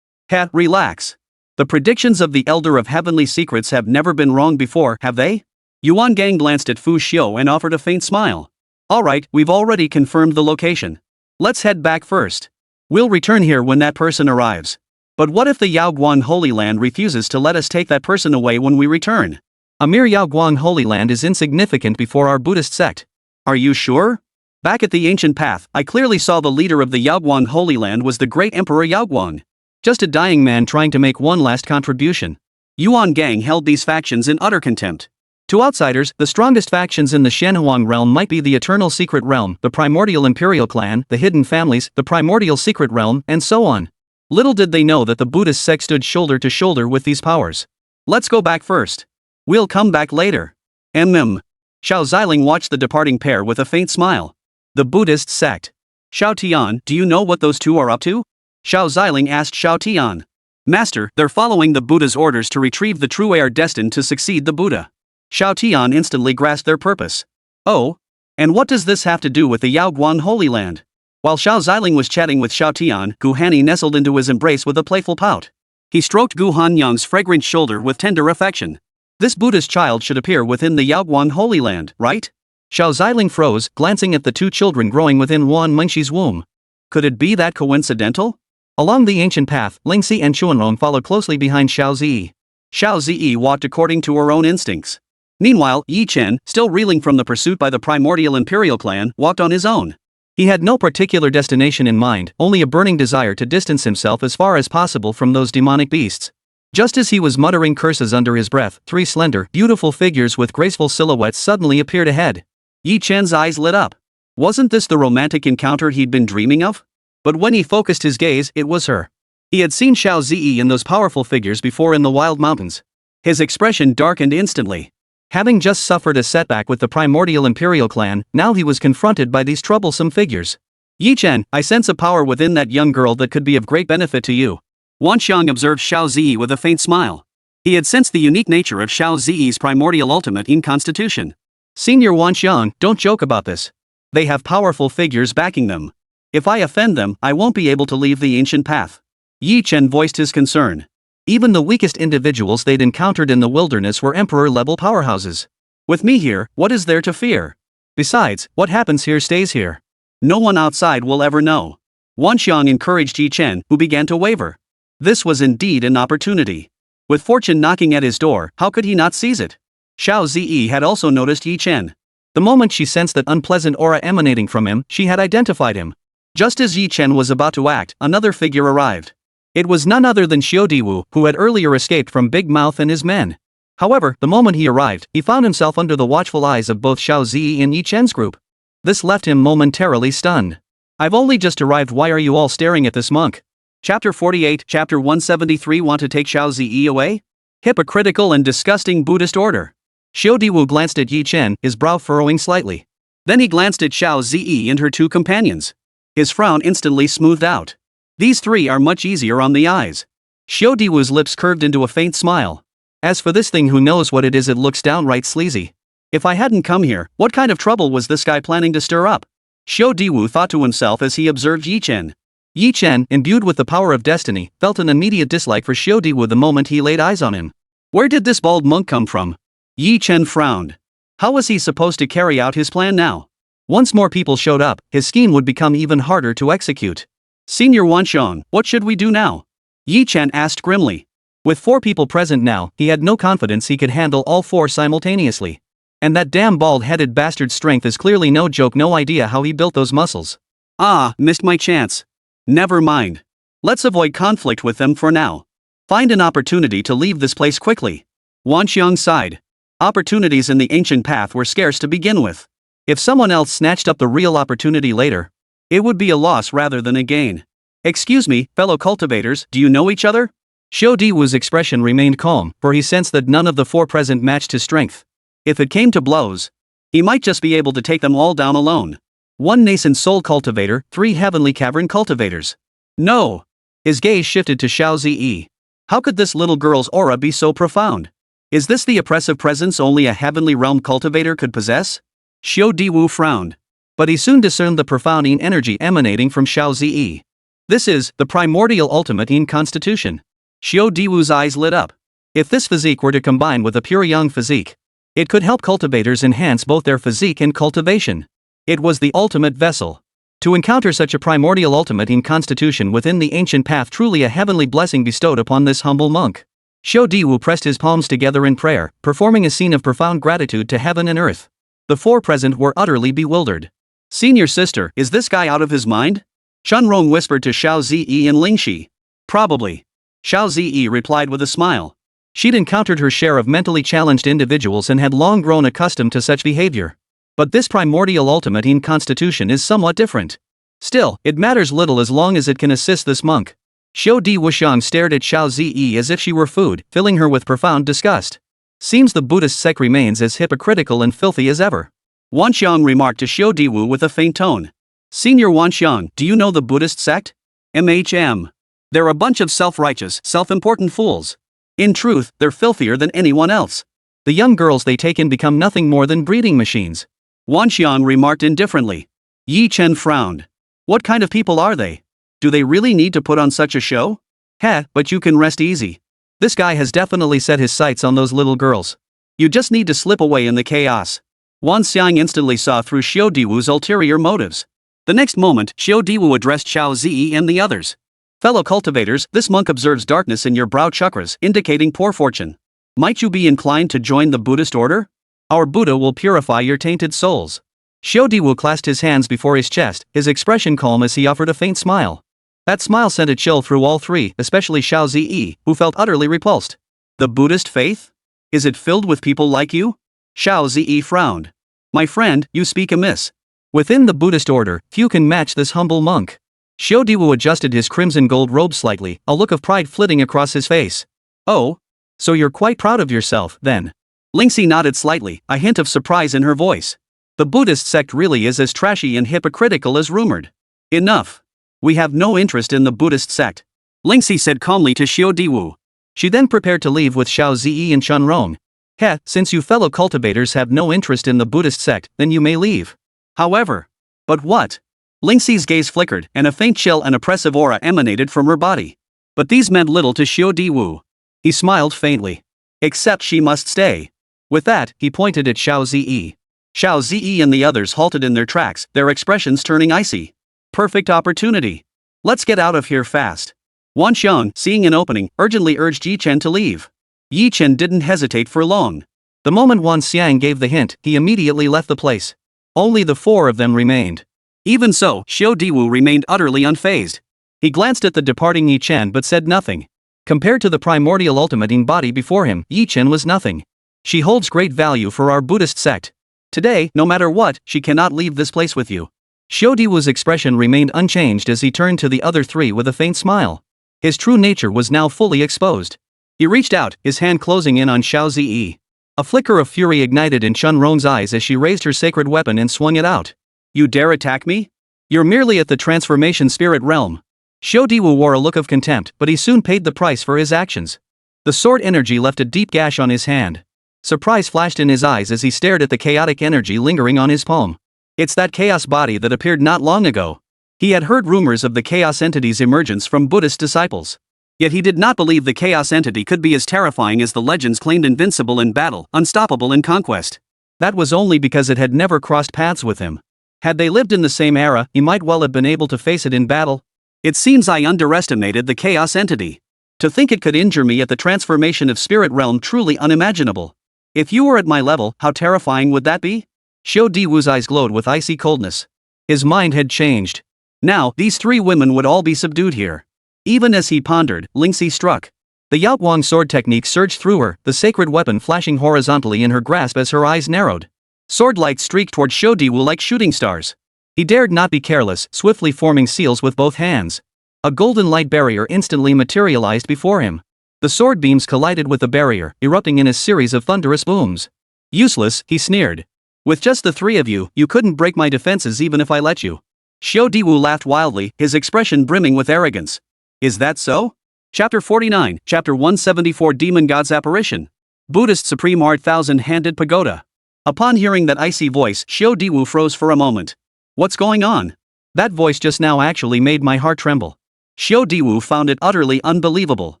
Speaker 2: Relax. The predictions of the Elder of Heavenly Secrets have never been wrong before, have they? Yuan Gang glanced at Fu Xiu and offered a faint smile. Alright, we've already confirmed the location. Let's head back first. We'll return here when that person arrives. But what if the Yaoguan Holy Land refuses to let us take that person away when we return?
Speaker 1: A mere Yaoguang Holy Land is insignificant before our Buddhist sect.
Speaker 2: Are you sure? Back at the ancient path, I clearly saw the leader of the Yaoguan Holy Land was the great Emperor Yaoguang.
Speaker 1: Just a dying man trying to make one last contribution.
Speaker 2: Yuan Gang held these factions in utter contempt.
Speaker 1: To outsiders, the strongest factions in the Shenhuang realm might be the Eternal Secret Realm, the Primordial Imperial Clan, the Hidden Families, the Primordial Secret Realm, and so on. Little did they know that the Buddhist sect stood shoulder to shoulder with these powers.
Speaker 2: Let's go back first. We'll come back later. Xiao Ziling watched the departing pair with a faint smile.
Speaker 1: The Buddhist sect.
Speaker 2: Xiao Tian, do you know what those two are up to? Xiao Ziling asked Xiao Tian. Master, they're following the Buddha's orders to retrieve the true heir destined to succeed the Buddha. Xiao Tian instantly grasped their purpose. Oh? And what does this have to do with the Yaoguan Holy Land? While Xiao Ziling was chatting with Xiao Tian, Gu Hanyi nestled into his embrace with a playful pout. He stroked Gu Hanyang's fragrant shoulder with tender affection. This Buddhist child should appear within the Yaoguan Holy Land, right?
Speaker 1: Xiao Ziling froze, glancing at the two children growing within Wan Mengxi's womb.
Speaker 2: Could it be that coincidental?
Speaker 1: Along the ancient path, Lingxi and Chuanrong followed closely behind Xiao Zi.
Speaker 2: Xiao Zi walked according to her own instincts. Meanwhile, Yi Chen, still reeling from the pursuit by the Primordial Imperial Clan, walked on his own.
Speaker 1: He had no particular destination in mind, only a burning desire to distance himself as far as possible from those demonic beasts. Just as he was muttering curses under his breath, three slender, beautiful figures with graceful silhouettes suddenly appeared ahead.
Speaker 2: Yi Chen's eyes lit up. Wasn't this the romantic encounter he'd been dreaming of? But when he focused his gaze, it was her. He had seen Xiao Zi in those powerful figures before in the wild mountains. His expression darkened instantly.
Speaker 1: Having just suffered a setback with the Primordial Imperial Clan, now he was confronted by these troublesome figures.
Speaker 2: Yi Chen, I sense a power within that young girl that could be of great benefit to you. Wanxiang observed Xiao Zi with a faint smile. He had sensed the unique nature of Xiao Zi's primordial ultimate in constitution.
Speaker 1: Senior Wanxiang, don't joke about this.
Speaker 2: They have powerful figures backing them. If I offend them, I won't be able to leave the ancient path. Yi Chen voiced his concern.
Speaker 1: Even the weakest individuals they'd encountered in the wilderness were emperor-level powerhouses.
Speaker 2: With me here, what is there to fear?
Speaker 1: Besides, what happens here stays here.
Speaker 2: No one outside will ever know. Wanxiang encouraged Yi Chen, who began to waver. This was indeed an opportunity. With fortune knocking at his door, how could he not seize it? Xiao Zi had also noticed Yi Chen.
Speaker 1: The moment she sensed that unpleasant aura emanating from him, she had identified him.
Speaker 2: Just as Yi Chen was about to act, another figure arrived.
Speaker 1: It was none other than Xiao Diwu, who had earlier escaped from Big Mouth and his men. However, the moment he arrived, he found himself under the watchful eyes of both Xiao Zi and Yi Chen's group. This left him momentarily stunned. I've only just arrived, why are you all staring at this monk?
Speaker 2: Chapter 48, Chapter 173. Want to take Xiao Zi away? Hypocritical and disgusting Buddhist order.
Speaker 1: Xiao Diwu glanced at Yi Chen, his brow furrowing slightly.
Speaker 2: Then he glanced at Xiao Zi and her two companions. His frown instantly smoothed out. These three are much easier on the eyes.
Speaker 1: Xiao Diwu's lips curved into a faint smile. As for this thing, who knows what it is, it looks downright sleazy.
Speaker 2: If I hadn't come here, what kind of trouble was this guy planning to stir up? Xiao Diwu thought to himself as he observed Yi Chen.
Speaker 1: Yi Chen, imbued with the power of destiny, felt an immediate dislike for Xiao Diwu the moment he laid eyes on him.
Speaker 2: Where did this bald monk come from? Yi Chen frowned. How was he supposed to carry out his plan now?
Speaker 1: Once more people showed up, his scheme would become even harder to execute.
Speaker 2: Senior Wanxiang, what should we do now? Yi Chen asked grimly.
Speaker 1: With 4 people present now, he had no confidence he could handle all 4 simultaneously. And that damn bald-headed bastard's strength is clearly no joke, no idea how he built those muscles.
Speaker 2: Ah, missed my chance. Never mind. Let's avoid conflict with them for now. Find an opportunity to leave this place quickly. Wanxiang sighed. Opportunities in the ancient path were scarce to begin with. If someone else snatched up the real opportunity later, it would be a loss rather than a gain. Excuse me, fellow cultivators, do you know each other?
Speaker 1: Xiao Diwu's expression remained calm, for he sensed that none of the four present matched his strength.
Speaker 2: If it came to blows, he might just be able to take them all down alone.
Speaker 1: One nascent soul cultivator, 3 heavenly cavern cultivators.
Speaker 2: No.
Speaker 1: His gaze shifted to Xiao Zi.
Speaker 2: How could this little girl's aura be so profound? Is this the oppressive presence only a heavenly realm cultivator could possess? Xiao Diwu frowned.
Speaker 1: But he soon discerned the profounding energy emanating from Xiao Zi.
Speaker 2: This is the primordial ultimate in constitution. Xiao Diwu's eyes lit up.
Speaker 1: If this physique were to combine with a pure young physique, it could help cultivators enhance both their physique and cultivation. It was the ultimate vessel. To encounter such a primordial ultimate in constitution within the ancient path, truly a heavenly blessing bestowed upon this humble monk. Xiao Diwu pressed his palms together in prayer, performing a scene of profound gratitude to heaven and earth. The four present were utterly bewildered.
Speaker 2: Senior sister, is this guy out of his mind? Shunrong whispered to Xiao Zi and Lingxi. Probably. Xiao Zi replied with a smile.
Speaker 1: She'd encountered her share of mentally challenged individuals and had long grown accustomed to such behavior. But this primordial ultimate in constitution is somewhat different. Still, it matters little as long as it can assist this monk. Xiao Di Wuxiang stared at Xiao Zi as if she were food, filling her with profound disgust. Seems the Buddhist sect remains as hypocritical and filthy as ever.
Speaker 2: Wanxiang remarked to Xiao Diwu with a faint tone. Senior Wanxiang, do you know the Buddhist sect? MHM. They're a bunch of self-righteous, self-important fools. In truth, they're filthier than anyone else.
Speaker 1: The young girls they take in become nothing more than breeding machines.
Speaker 2: Wanxiang remarked indifferently. Yi Chen frowned. What kind of people are they? Do they really need to put on such a show?
Speaker 1: Heh, but you can rest easy. This guy has definitely set his sights on those little girls.
Speaker 2: You just need to slip away in the chaos. Wanxiang instantly saw through Xiao Diwu's ulterior motives. The next moment, Xiao Diwu addressed Xiao Zi and the others. Fellow cultivators, this monk observes darkness in your brow chakras, indicating poor fortune. Might you be inclined to join the Buddhist order?
Speaker 1: Our Buddha will purify your tainted souls. Xiao Diwu clasped his hands before his chest, his expression calm as he offered a faint smile. That smile sent a chill through all three, especially Xiao Zi, who felt utterly repulsed.
Speaker 2: The Buddhist faith? Is it filled with people like you? Xiao Zi frowned. My friend, you speak amiss.
Speaker 1: Within the Buddhist order, few can match this humble monk. Xiao Diwu adjusted his crimson gold robe slightly, a look of pride flitting across his face.
Speaker 2: Oh?
Speaker 1: So you're quite proud of yourself, then?
Speaker 2: Lingxi nodded slightly, a hint of surprise in her voice. The Buddhist sect really is as trashy and hypocritical as rumored. Enough. We have no interest in the Buddhist sect. Lingxi said calmly to Xiao Diwu.
Speaker 1: She then prepared to leave with Xiao Zi and Shunrong. Heh, since you fellow cultivators have no interest in the Buddhist sect, then you may leave.
Speaker 2: However. But what? Lingxi's gaze flickered, and a faint chill and oppressive aura emanated from her body. But these meant little to Xiao Diwu.
Speaker 1: He smiled faintly.
Speaker 2: Except she must stay.
Speaker 1: With that, he pointed at Xiao Zi.
Speaker 2: Xiao Zi and the others halted in their tracks, their expressions turning icy. Perfect opportunity. Let's get out of here fast. Wanxiang, seeing an opening, urgently urged Yi Chen to leave. Yi Chen didn't hesitate for long.
Speaker 1: The moment Wanxiang gave the hint, he immediately left the place. Only the four of them remained.
Speaker 2: Even so, Xiao Diwu remained utterly unfazed.
Speaker 1: He glanced at the departing Yi Chen but said nothing. Compared to the primordial ultimate in body before him, Yi Chen was nothing. She holds great value for our Buddhist sect. Today, no matter what, she cannot leave this place with you. Xiao Diwu's expression remained unchanged as he turned to the other three with a faint smile. His true nature was now fully exposed. He reached out, his hand closing in on Xiao Zi. A flicker of fury ignited in Shunrong's eyes as she raised her sacred weapon and swung it out.
Speaker 2: You dare attack me?
Speaker 1: You're merely at the transformation spirit realm. Xiao Diwu wore a look of contempt, but he soon paid the price for his actions. The sword energy left a deep gash on his hand. Surprise flashed in his eyes as he stared at the chaotic energy lingering on his palm. It's that chaos body that appeared not long ago. He had heard rumors of the chaos entity's emergence from Buddhist disciples. Yet he did not believe the chaos entity could be as terrifying as the legends claimed, invincible in battle, unstoppable in conquest. That was only because it had never crossed paths with him. Had they lived in the same era, he might well have been able to face it in battle.
Speaker 2: It seems I underestimated the chaos entity. To think it could injure me at the transformation of spirit realm, truly unimaginable. If you were at my level, how terrifying would that be?
Speaker 1: Xiao Diwu's eyes glowed with icy coldness. His mind had changed.
Speaker 2: Now, these three women would all be subdued here. Even as he pondered, Lingxi struck.
Speaker 1: The Yaoguang sword technique surged through her, the sacred weapon flashing horizontally in her grasp as her eyes narrowed.
Speaker 2: Sword light streaked toward Xiao Diwu like shooting stars.
Speaker 1: He dared not be careless, swiftly forming seals with both hands. A golden light barrier instantly materialized before him. The sword beams collided with the barrier, erupting in a series of thunderous booms. Useless, he sneered. With just the three of you, you couldn't break my defenses even if I let you. Xiao Diwu laughed wildly, his expression brimming with arrogance. Is that so? Chapter 49, Chapter 174 Demon God's Apparition. Buddhist Supreme Art Thousand-Handed Pagoda. Upon hearing that icy voice, Xiao Diwu froze for a moment. What's going on? That voice just now actually made my heart tremble. Xiao Diwu found it utterly unbelievable.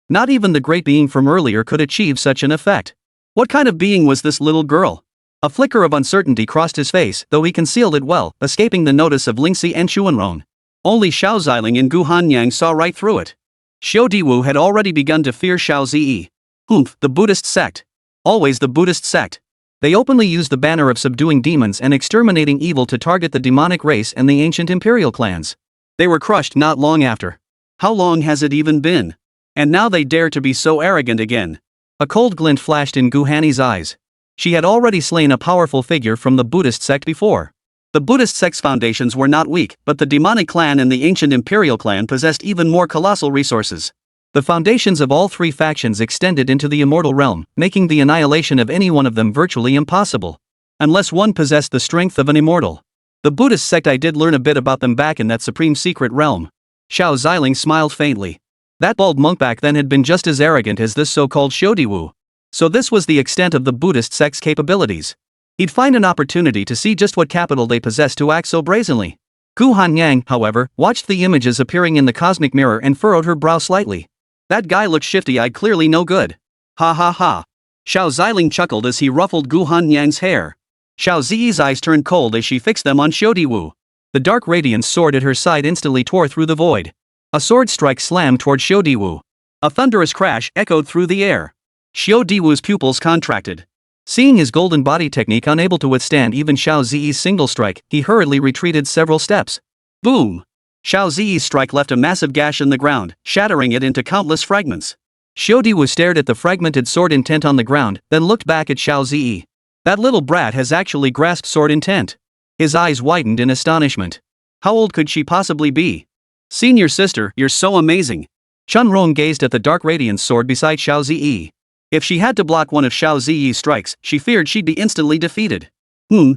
Speaker 1: Not even the great being from earlier could achieve such an effect. What kind of being was this little girl? A flicker of uncertainty crossed his face, though he concealed it well, escaping the notice of Lingxi and Chuanrong. Only Xiao Ziling and Gu Hanyang saw right through it. Xiao Diwu had already begun to fear Xiao Zi. The Buddhist sect. Always the Buddhist sect. They openly used the banner of subduing demons and exterminating evil to target the demonic race and the ancient imperial clans. They were crushed not long after. How long has it even been? And now they dare to be so arrogant again. A cold glint flashed in Gu Hanny's eyes. She had already slain a powerful figure from the Buddhist sect before. The Buddhist sect's foundations were not weak, but the demonic clan and the ancient imperial clan possessed even more colossal resources. The foundations of all three factions extended into the immortal realm, making the annihilation of any one of them virtually impossible. Unless one possessed the strength of an immortal. The Buddhist sect, I did learn a bit about them back in that supreme secret realm. Xiao Ziling smiled faintly. That bald monk back then had been just as arrogant as this so-called Xiao Diwu. So this was the extent of the Buddhist sect's capabilities. He'd find an opportunity to see just what capital they possessed to act so brazenly. Gu Hanyang, however, watched the images appearing in the cosmic mirror and furrowed her brow slightly. That guy looked shifty-eyed, clearly no good. Ha ha ha. Xiao Ziling chuckled as he ruffled Gu Hanyang's hair. Xiao Zi's eyes turned cold as she fixed them on Xiao Diwu. The dark radiance sword at her side instantly tore through the void. A sword strike slammed toward Xiao Diwu. A thunderous crash echoed through the air. Xiao Diwu's pupils contracted. Seeing his golden body technique unable to withstand even Xiao Zi's single strike, he hurriedly retreated several steps. Boom! Xiao Zi's strike left a massive gash in the ground, shattering it into countless fragments. Xiao Diwu stared at the fragmented sword intent on the ground, then looked back at Xiao Zi. That little brat has actually grasped sword intent. His eyes widened in astonishment. How old could she possibly be? Senior sister, you're so amazing. Chunrong gazed at the dark radiance sword beside Xiao Zi. If she had to block one of Xiao Zi's strikes, she feared she'd be instantly defeated.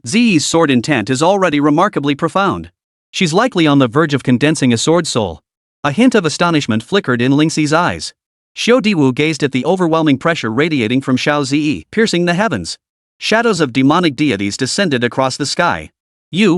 Speaker 1: Zi's sword intent is already remarkably profound. She's likely on the verge of condensing a sword soul. A hint of astonishment flickered in Lingxi's eyes. Xiao Diwu gazed at the overwhelming pressure radiating from Xiao Zi, piercing the heavens. Shadows of demonic deities descended across the sky.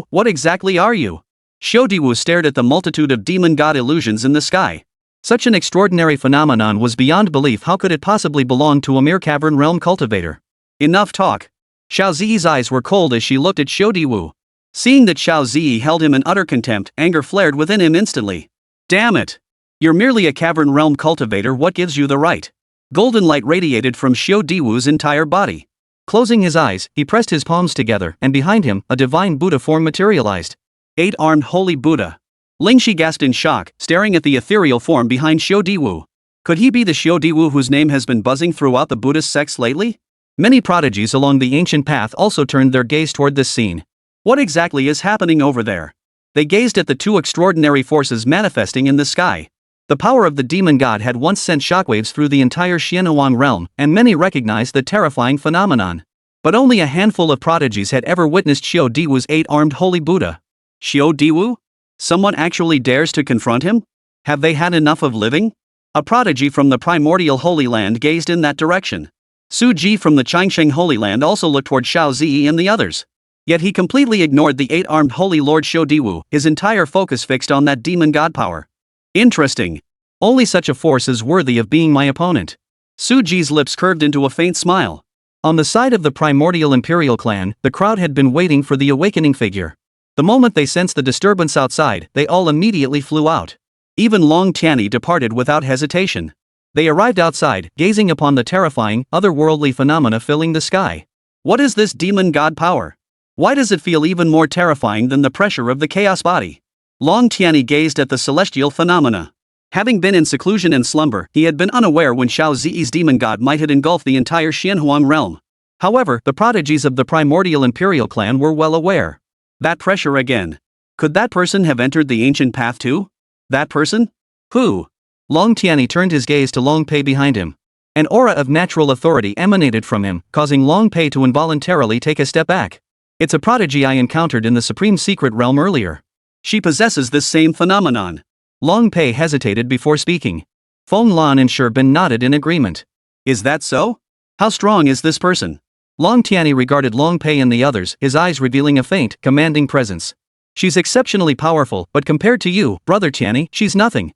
Speaker 1: What exactly are you? Xiao Diwu stared at the multitude of demon god illusions in the sky. Such an extraordinary phenomenon was beyond belief. How could it possibly belong to a mere cavern realm cultivator? Enough talk. Xiao Zi's eyes were cold as she looked at Xiao Diwu. Seeing that Xiao Zi held him in utter contempt, anger flared within him instantly. Damn it! You're merely a cavern realm cultivator, what gives you the right? Golden light radiated from Xiao Diwu's entire body. Closing his eyes, he pressed his palms together, and behind him, a divine Buddha form materialized. 8-armed holy Buddha. Lingxi gasped in shock, staring at the ethereal form behind Xiao Diwu. Could he be the Xiao Diwu whose name has been buzzing throughout the Buddhist sects lately? Many prodigies along the ancient path also turned their gaze toward this scene. What exactly is happening over there? They gazed at the two extraordinary forces manifesting in the sky. The power of the demon god had once sent shockwaves through the entire Xianhuang realm, and many recognized the terrifying phenomenon. But only a handful of prodigies had ever witnessed Xiao Diwu's 8-armed holy Buddha. Xiao Diwu? Someone actually dares to confront him? Have they had enough of living? A prodigy from the primordial Holy Land gazed in that direction. Su Ji from the Changsheng Holy Land also looked toward Xiao Zi and the others. Yet he completely ignored the 8-armed holy lord Xiao Diwu, his entire focus fixed on that demon god power. Interesting. Only such a force is worthy of being my opponent. Su Ji's lips curved into a faint smile. On the side of the primordial imperial clan, the crowd had been waiting for the awakening figure. The moment they sensed the disturbance outside, they all immediately flew out. Even Long Tianyi departed without hesitation. They arrived outside, gazing upon the terrifying, otherworldly phenomena filling the sky. What is this demon god power? Why does it feel even more terrifying than the pressure of the chaos body? Long Tianyi gazed at the celestial phenomena. Having been in seclusion and slumber, he had been unaware when Xiao Zi's demon god might had engulfed the entire Xianhuang realm. However, the prodigies of the primordial imperial clan were well aware. That pressure again. Could that person have entered the ancient path too? That person?
Speaker 2: Who? Long Tianyi turned his gaze to Long Pei behind him. An aura of natural authority emanated from him, causing Long Pei to involuntarily take a step back. It's a prodigy I encountered in the Supreme Secret Realm earlier. She possesses this same phenomenon. Long Pei hesitated before speaking. Feng Lan and Sherbin nodded in agreement. Is that so? How strong is this person? Long Tianyi regarded Long Pei and the others, his eyes revealing a faint, commanding presence. She's exceptionally powerful, but compared to you, Brother Tianyi, she's nothing.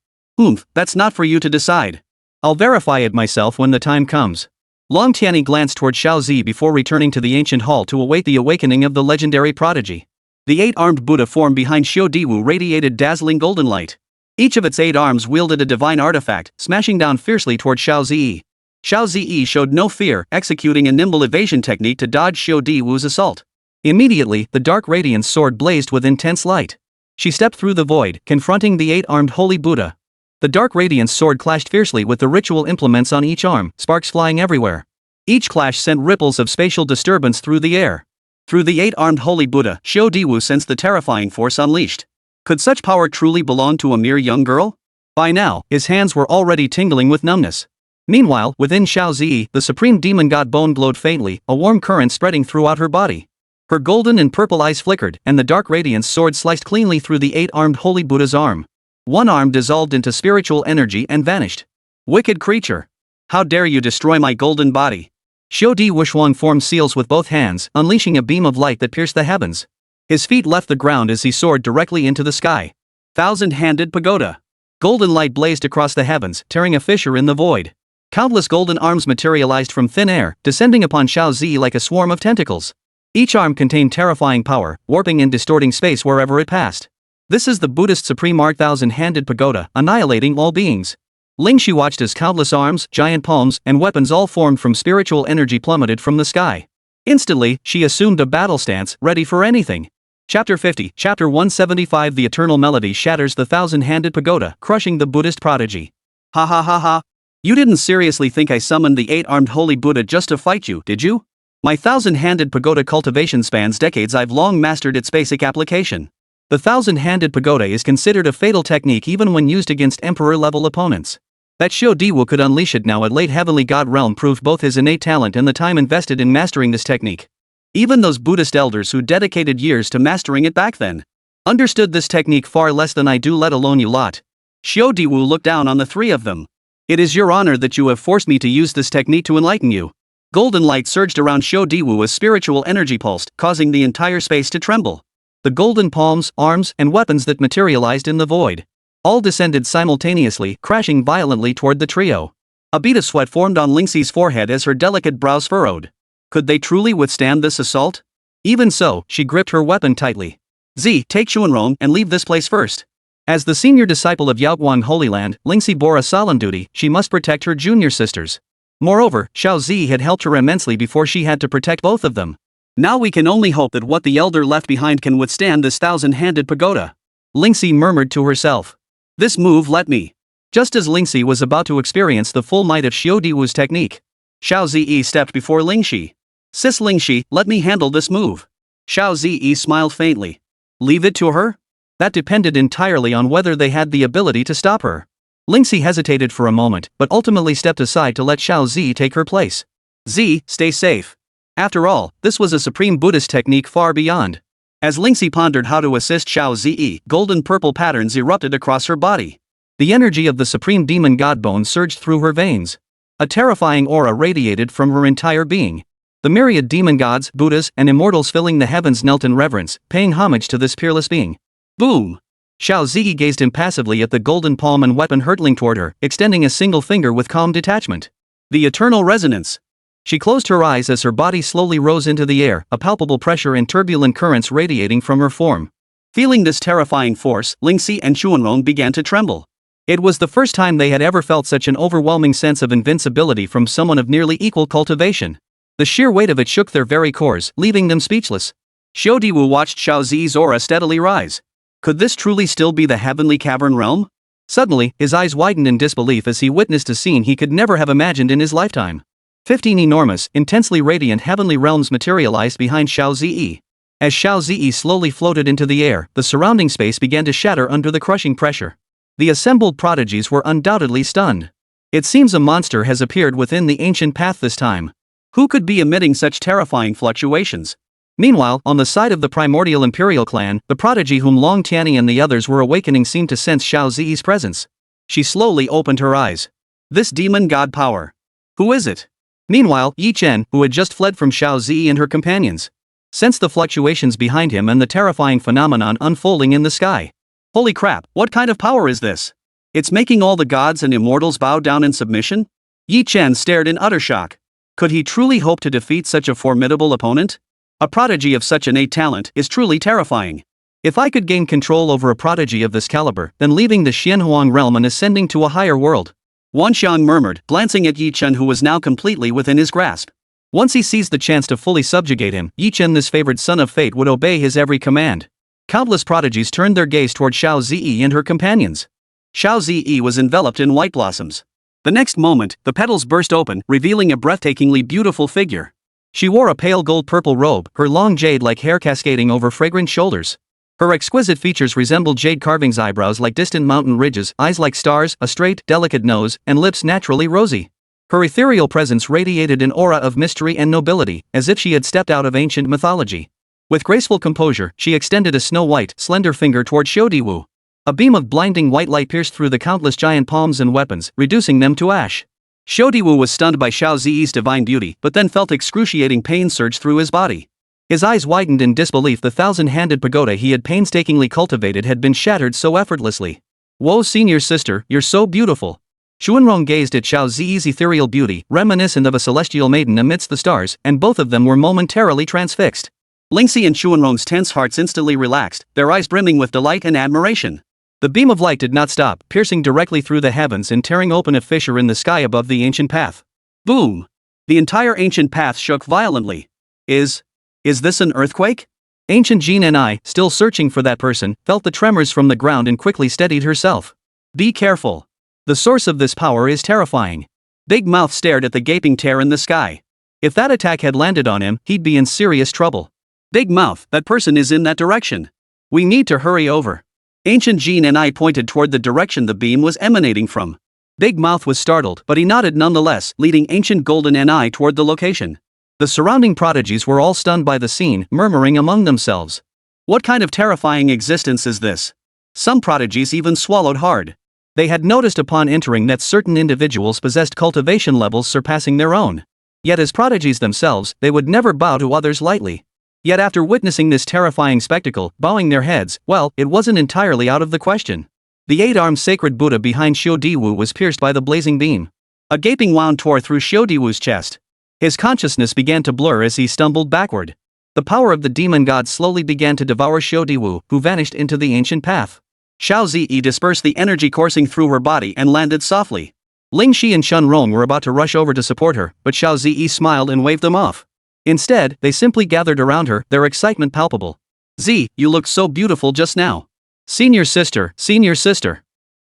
Speaker 2: That's not for you to decide. I'll verify it myself when the time comes. Long Tianyi glanced toward Xiao Zi before returning to the ancient hall to await the awakening of the legendary prodigy. The 8-armed Buddha form behind Xiao Diwu radiated dazzling golden light. Each of its 8 arms wielded a divine artifact, smashing down fiercely toward Xiao Zi. Xiao Zi showed no fear, executing a nimble evasion technique to dodge Xiao Diwu's assault. Immediately, the dark radiance sword blazed with intense light. She stepped through the void, confronting the 8-armed holy Buddha. The dark radiance sword clashed fiercely with the ritual implements on each arm, sparks flying everywhere. Each clash sent ripples of spatial disturbance through the air. Through the 8-armed holy Buddha, Xiao Diwu sensed the terrifying force unleashed. Could such power truly belong to a mere young girl? By now, his hands were already tingling with numbness. Meanwhile, within Xiao Zi, the supreme demon god bone glowed faintly, a warm current spreading throughout her body. Her golden and purple eyes flickered, and the dark radiance sword sliced cleanly through the 8-armed holy Buddha's arm. One arm dissolved into spiritual energy and vanished. Wicked creature! How dare you destroy my golden body? Xiao Di Wushuang formed seals with both hands, unleashing a beam of light that pierced the heavens. His feet left the ground as he soared directly into the sky. Thousand-handed pagoda. Golden light blazed across the heavens, tearing a fissure in the void. Countless golden arms materialized from thin air, descending upon Xiao Zi like a swarm of tentacles. Each arm contained terrifying power, warping and distorting space wherever it passed. This is the Buddhist supreme art thousand-handed pagoda, annihilating all beings. Lingxi watched as countless arms, giant palms, and weapons all formed from spiritual energy plummeted from the sky. Instantly, she assumed a battle stance, ready for anything. Chapter 50, Chapter 175. The eternal melody shatters the thousand-handed pagoda, crushing the Buddhist prodigy. Ha ha ha ha. You didn't seriously think I summoned the 8-armed holy Buddha just to fight you, did you? My thousand-handed pagoda cultivation spans decades. I've long mastered its basic application. The thousand-handed pagoda is considered a fatal technique even when used against emperor-level opponents. That Xiao Diwu could unleash it now at late heavenly god realm proved both his innate talent and the time invested in mastering this technique. Even those Buddhist elders who dedicated years to mastering it back then understood this technique far less than I do, let alone you lot. Xiao Diwu looked down on the 3 of them. It is your honor that you have forced me to use this technique to enlighten you. Golden light surged around Xiao Diwu as spiritual energy pulsed, causing the entire space to tremble. The golden palms, arms, and weapons that materialized in the void all descended simultaneously, crashing violently toward the trio. A bead of sweat formed on Lingxi's forehead as her delicate brows furrowed. Could they truly withstand this assault? Even so, she gripped her weapon tightly. Z, take Xuanrong and leave this place first. As the senior disciple of Yaoguang Holy Land, Lingxi bore a solemn duty. She must protect her junior sisters. Moreover, Xiao Zi had helped her immensely before she had to protect both of them. Now we can only hope that what the elder left behind can withstand this thousand-handed pagoda. Lingxi murmured to herself. This move let me. Just as Lingxi was about to experience the full might of Xiao Diwu's technique, Xiao Zi stepped before Lingxi. Sis Lingxi, let me handle this move. Xiao Zi smiled faintly. Leave it to her? That depended entirely on whether they had the ability to stop her. Lingxi hesitated for a moment, but ultimately stepped aside to let Xiao Zi take her place. Z, stay safe. After all, this was a supreme Buddhist technique far beyond. As Lingxi pondered how to assist Xiao Zi, golden purple patterns erupted across her body. The energy of the supreme demon god bone surged through her veins. A terrifying aura radiated from her entire being. The myriad demon gods, Buddhas, and immortals filling the heavens knelt in reverence, paying homage to this peerless being. Boom! Xiao Zi gazed impassively at the golden palm and weapon hurtling toward her, extending a single finger with calm detachment. The eternal resonance. She closed her eyes as her body slowly rose into the air, a palpable pressure and turbulent currents radiating from her form. Feeling this terrifying force, Lingxi and Xuanrong began to tremble. It was the first time they had ever felt such an overwhelming sense of invincibility from someone of nearly equal cultivation. The sheer weight of it shook their very cores, leaving them speechless. Xiao Diwu watched Xiao Zi's aura steadily rise. Could this truly still be the heavenly cavern realm? Suddenly, his eyes widened in disbelief as he witnessed a scene he could never have imagined in his lifetime. 15 enormous, intensely radiant heavenly realms materialized behind Xiao Zi. As Xiao Zi slowly floated into the air, the surrounding space began to shatter under the crushing pressure.
Speaker 1: The assembled prodigies were undoubtedly stunned. It seems a monster has appeared within the ancient path this time.
Speaker 2: Who could be emitting such terrifying fluctuations?
Speaker 1: Meanwhile, on the side of the primordial imperial clan, the prodigy whom Long Tianyi and the others were awakening seemed to sense Xiao Ziyi's presence. She slowly opened her eyes.
Speaker 2: This demon god power. Who is it?
Speaker 1: Meanwhile, Yi Chen, who had just fled from Xiao Ziyi and her companions, sensed the fluctuations behind him and the terrifying phenomenon unfolding in the sky.
Speaker 2: Holy crap, what kind of power is this? It's making all the gods and immortals bow down in submission? Yi Chen stared in utter shock. Could he truly hope to defeat such a formidable opponent? A prodigy of such innate talent is truly terrifying.
Speaker 1: If I could gain control over a prodigy of this caliber, then leaving the Xianhuang realm and ascending to a higher world,
Speaker 2: Wan Xiang murmured, glancing at Yi Chen, who was now completely within his grasp.
Speaker 1: Once he seized the chance to fully subjugate him, Yi Chen, this favored son of fate, would obey his every command. Countless prodigies turned their gaze toward Xiao Ziyi and her companions.
Speaker 2: Xiao Ziyi was enveloped in white blossoms. The next moment, the petals burst open, revealing a breathtakingly beautiful figure.
Speaker 1: She wore a pale gold-purple robe, her long jade-like hair cascading over fragrant shoulders. Her exquisite features resembled jade carvings, eyebrows like distant mountain ridges, eyes like stars, a straight, delicate nose, and lips naturally rosy. Her ethereal presence radiated an aura of mystery and nobility, as if she had stepped out of ancient mythology. With graceful composure, she extended a snow-white, slender finger toward Xiodiwu. A beam of blinding white light pierced through the countless giant palms and weapons, reducing them to ash.
Speaker 2: Xiodiwu was stunned by Xiao Ziyi's divine beauty, but then felt excruciating pain surge through his body.
Speaker 1: His eyes widened in disbelief. The thousand-handed pagoda he had painstakingly cultivated had been shattered so effortlessly. "Whoa, senior sister, you're so beautiful." Xuanrong gazed at Xiao Ziyi's ethereal beauty, reminiscent of a celestial maiden amidst the stars, and both of them were momentarily transfixed.
Speaker 2: Lingxi and Xuanrong's tense hearts instantly relaxed, their eyes brimming with delight and admiration.
Speaker 1: The beam of light did not stop, piercing directly through the heavens and tearing open a fissure in the sky above the ancient path.
Speaker 2: Boom! The entire ancient path shook violently. Is this an earthquake?
Speaker 1: Ancient Jean and I, still searching for that person, felt the tremors from the ground and quickly steadied herself.
Speaker 2: Be careful.
Speaker 1: The source of this power is terrifying.
Speaker 2: Big Mouth stared at the gaping tear in the sky.
Speaker 1: If that attack had landed on him, he'd be in serious trouble.
Speaker 2: Big Mouth, that person is in that direction.
Speaker 1: We need to hurry over.
Speaker 2: Ancient Jean and I pointed toward the direction the beam was emanating from.
Speaker 1: Big Mouth was startled, but he nodded nonetheless,
Speaker 2: leading Ancient Golden and I toward the location.
Speaker 1: The surrounding prodigies were all stunned by the scene, murmuring among themselves.
Speaker 2: What kind of terrifying existence is this? Some prodigies even swallowed hard.
Speaker 1: They had noticed upon entering that certain individuals possessed cultivation levels surpassing their own. Yet as prodigies themselves, they would never bow to others lightly. Yet after witnessing this terrifying spectacle, bowing their heads, well, it wasn't entirely out of the question. The 8-armed sacred Buddha behind Xiodiwu was pierced by the blazing beam.
Speaker 2: A gaping wound tore through Xiodiwu's chest.
Speaker 1: His consciousness began to blur as he stumbled backward. The power of the demon god slowly began to devour Xiodiwu, who vanished into the ancient path.
Speaker 2: Xiao Ziyi dispersed the energy coursing through her body and landed softly.
Speaker 1: Lingxi and Shunrong were about to rush over to support her, but Xiao Ziyi smiled and waved them off. Instead, they simply gathered around her, their excitement palpable.
Speaker 2: "Z, you looked so beautiful just now."
Speaker 1: Senior sister.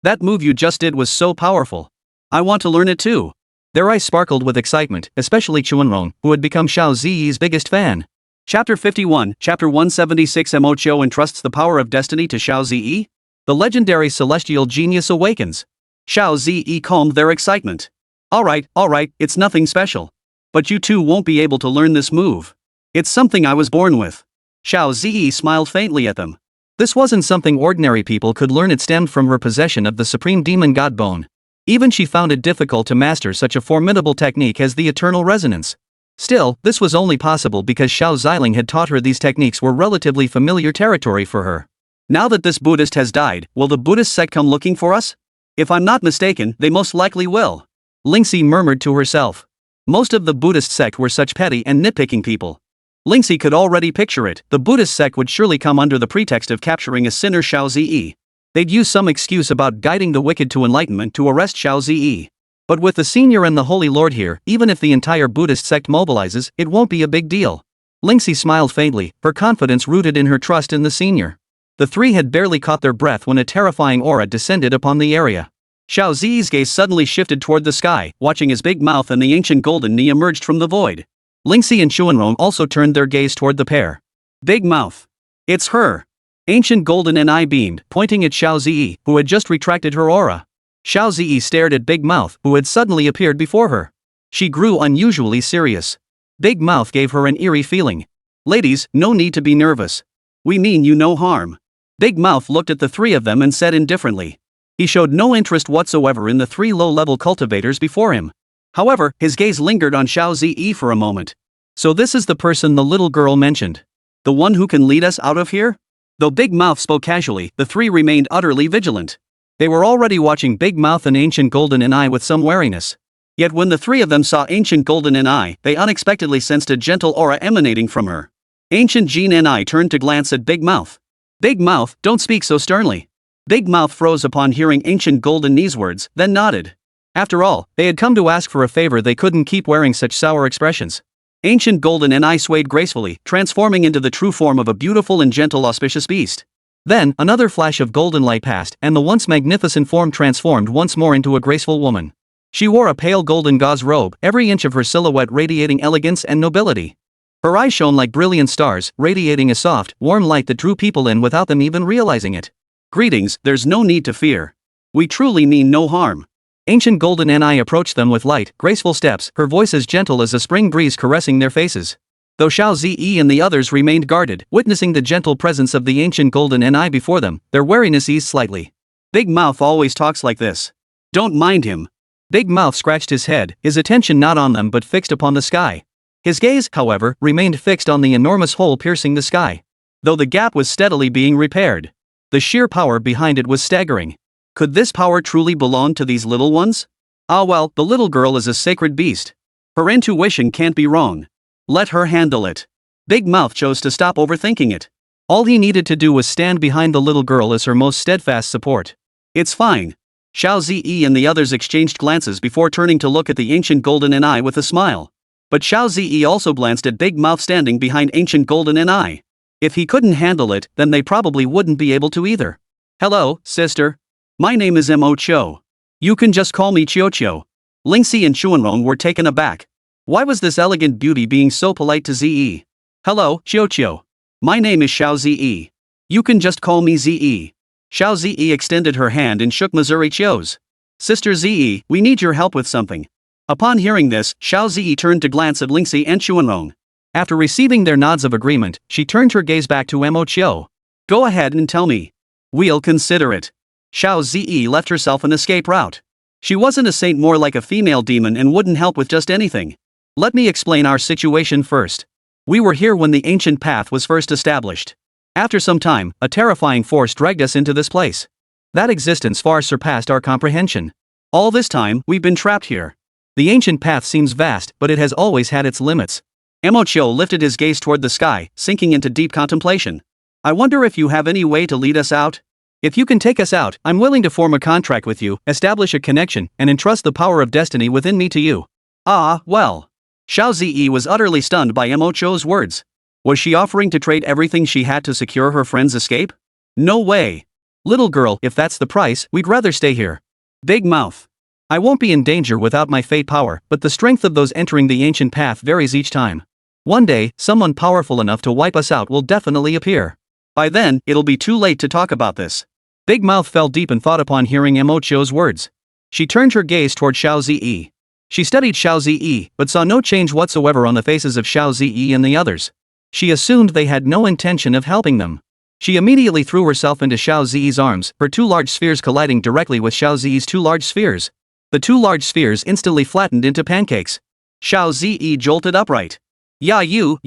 Speaker 2: That move you just did was so powerful. I want to learn it too."
Speaker 1: Their eyes sparkled with excitement, especially Chuanrong, who had become Xiao Ziyi's biggest fan.
Speaker 2: Chapter 51, Chapter 176. Mo Chou entrusts the power of destiny to Xiao Ziyi?
Speaker 1: The legendary celestial genius awakens.
Speaker 2: Xiao Ziyi calmed their excitement. Alright, it's nothing special. But you two won't be able to learn this move. It's something I was born with. Xiao Ziyi smiled faintly at them.
Speaker 1: This wasn't something ordinary people could learn. It stemmed from her possession of the supreme demon god bone. Even she found it difficult to master such a formidable technique as the eternal resonance. Still, this was only possible because Xiao Ziling had taught her these techniques were relatively familiar territory for her.
Speaker 2: Now that this Buddhist has died, will the Buddhist sect come looking for us? If I'm not mistaken, they most likely will.
Speaker 1: Lingxi murmured to herself. Most of the Buddhist sect were such petty and nitpicking people. Lingxi could already picture it. The Buddhist sect would surely come under the pretext of capturing a sinner Xiao Ziyi. They'd use some excuse about guiding the wicked to enlightenment to arrest Xiao Ziyi. But with the senior and the Holy Lord here, even if the entire Buddhist sect mobilizes, it won't be a big deal. Lingxi smiled faintly, her confidence rooted in her trust in the senior. The three had barely caught their breath when a terrifying aura descended upon the area. Xiao Ziyi's gaze suddenly shifted toward the sky, watching his big mouth and the ancient golden knee emerged from the void. Lingxi and Xuanrong also turned their gaze toward the pair.
Speaker 2: Big Mouth. It's her. Ancient golden eye beamed, pointing at Xiao Ziyi, who had just retracted her aura. Xiao Ziyi stared at Big Mouth, who had suddenly appeared before her. She grew unusually serious. Big Mouth gave her an eerie feeling. Ladies, no need to be nervous. We mean you no harm. Big Mouth looked at the three of them and said indifferently. He showed no interest whatsoever in the three low-level cultivators before him. However, his gaze lingered on Xiao Ziyi for a moment. So this is the person the little girl mentioned. The one who can lead us out of here? Though Big Mouth spoke casually, the three remained utterly vigilant. They were already watching Big Mouth and Ancient Golden Eye with some wariness. Yet when the three of them saw Ancient Golden Eye, they unexpectedly sensed a gentle aura emanating from her. Ancient Jean Eye turned to glance at Big Mouth. Big Mouth, don't speak so sternly. Big Mouth froze upon hearing Ancient Golden Eye's words, then nodded. After all, they had come to ask for a favor. They couldn't keep wearing such sour expressions. Ancient Golden Eye swayed gracefully, transforming into the true form of a beautiful and gentle auspicious beast. Then, another flash of golden light passed, and the once magnificent form transformed once more into a graceful woman. She wore a pale golden gauze robe, every inch of her silhouette radiating elegance and nobility. Her eyes shone like brilliant stars, radiating a soft, warm light that drew people in without them even realizing it. Greetings, there's no need to fear. We truly mean no harm. Ancient Golden Eye approached them with light, graceful steps, her voice as gentle as a spring breeze caressing their faces. Though Xiao Ziyi and the others remained guarded, witnessing the gentle presence of the Ancient Golden Eye before them, their wariness eased slightly. Big Mouth always talks like this. Don't mind him. Big Mouth scratched his head, his attention not on them but fixed upon the sky. His gaze, however, remained fixed on the enormous hole piercing the sky. Though the gap was steadily being repaired, the sheer power behind it was staggering. Could this power truly belong to these little ones? Ah well, the little girl is a sacred beast. Her intuition can't be wrong. Let her handle it. Big Mouth chose to stop overthinking it. All he needed to do was stand behind the little girl as her most steadfast support. It's fine. Xiao Ziyi and the others exchanged glances before turning to look at the Ancient Golden Eye with a smile. But Xiao Ziyi also glanced at Big Mouth standing behind Ancient Golden Eye. If he couldn't handle it, then they probably wouldn't be able to either. Hello, sister. My name is Mo Cho. You can just call me Chio. Lingxi and Xuanrong were taken aback. Why was this elegant beauty being so polite to Ziyi? Hello, Chio. My name is Xiao Ziyi. You can just call me Ziyi. Xiao Ziyi extended her hand and shook Missouri Chio's. Sister Ziyi, we need your help with something. Upon hearing this, Xiao Ziyi turned to glance at Lingxi and Xuanrong. After receiving their nods of agreement, she turned her gaze back to Mo Chio. Go ahead and tell me. We'll consider it. Xiao Ziyi left herself an escape route. She wasn't a saint, more like a female demon, and wouldn't help with just anything. Let me explain our situation first. We were here when the ancient path was first established. After some time, a terrifying force dragged us into this place. That existence far surpassed our comprehension. All this time, we've been trapped here. The ancient path seems vast, but it has always had its limits. Mo Chio lifted his gaze toward the sky, sinking into deep contemplation. I wonder if you have any way to lead us out? If you can take us out, I'm willing to form a contract with you, establish a connection, and entrust the power of destiny within me to you. Ah, well. Xiao Ziyi was utterly stunned by Mo Chio's words. Was she offering to trade everything she had to secure her friend's escape? No way. Little girl, if that's the price, we'd rather stay here. Big Mouth. I won't be in danger without my fate power, but the strength of those entering the ancient path varies each time. One day, someone powerful enough to wipe us out will definitely appear. By then, it'll be too late to talk about this. Big Mouth fell deep in thought upon hearing Mo Chio's words. She turned her gaze toward Xiao Ziyi. She studied Xiao Ziyi, but saw no change whatsoever on the faces of Xiao Ziyi and the others. She assumed they had no intention of helping them. She immediately threw herself into Xiao Ziyi's arms, her two large spheres colliding directly with Xiao Ziyi's two large spheres. The two large spheres instantly flattened into pancakes. Xiao Ziyi jolted upright. Yeah, you.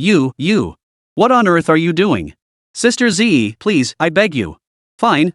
Speaker 2: What on earth are you doing? Sister Ziyi, please, I beg you. Fine.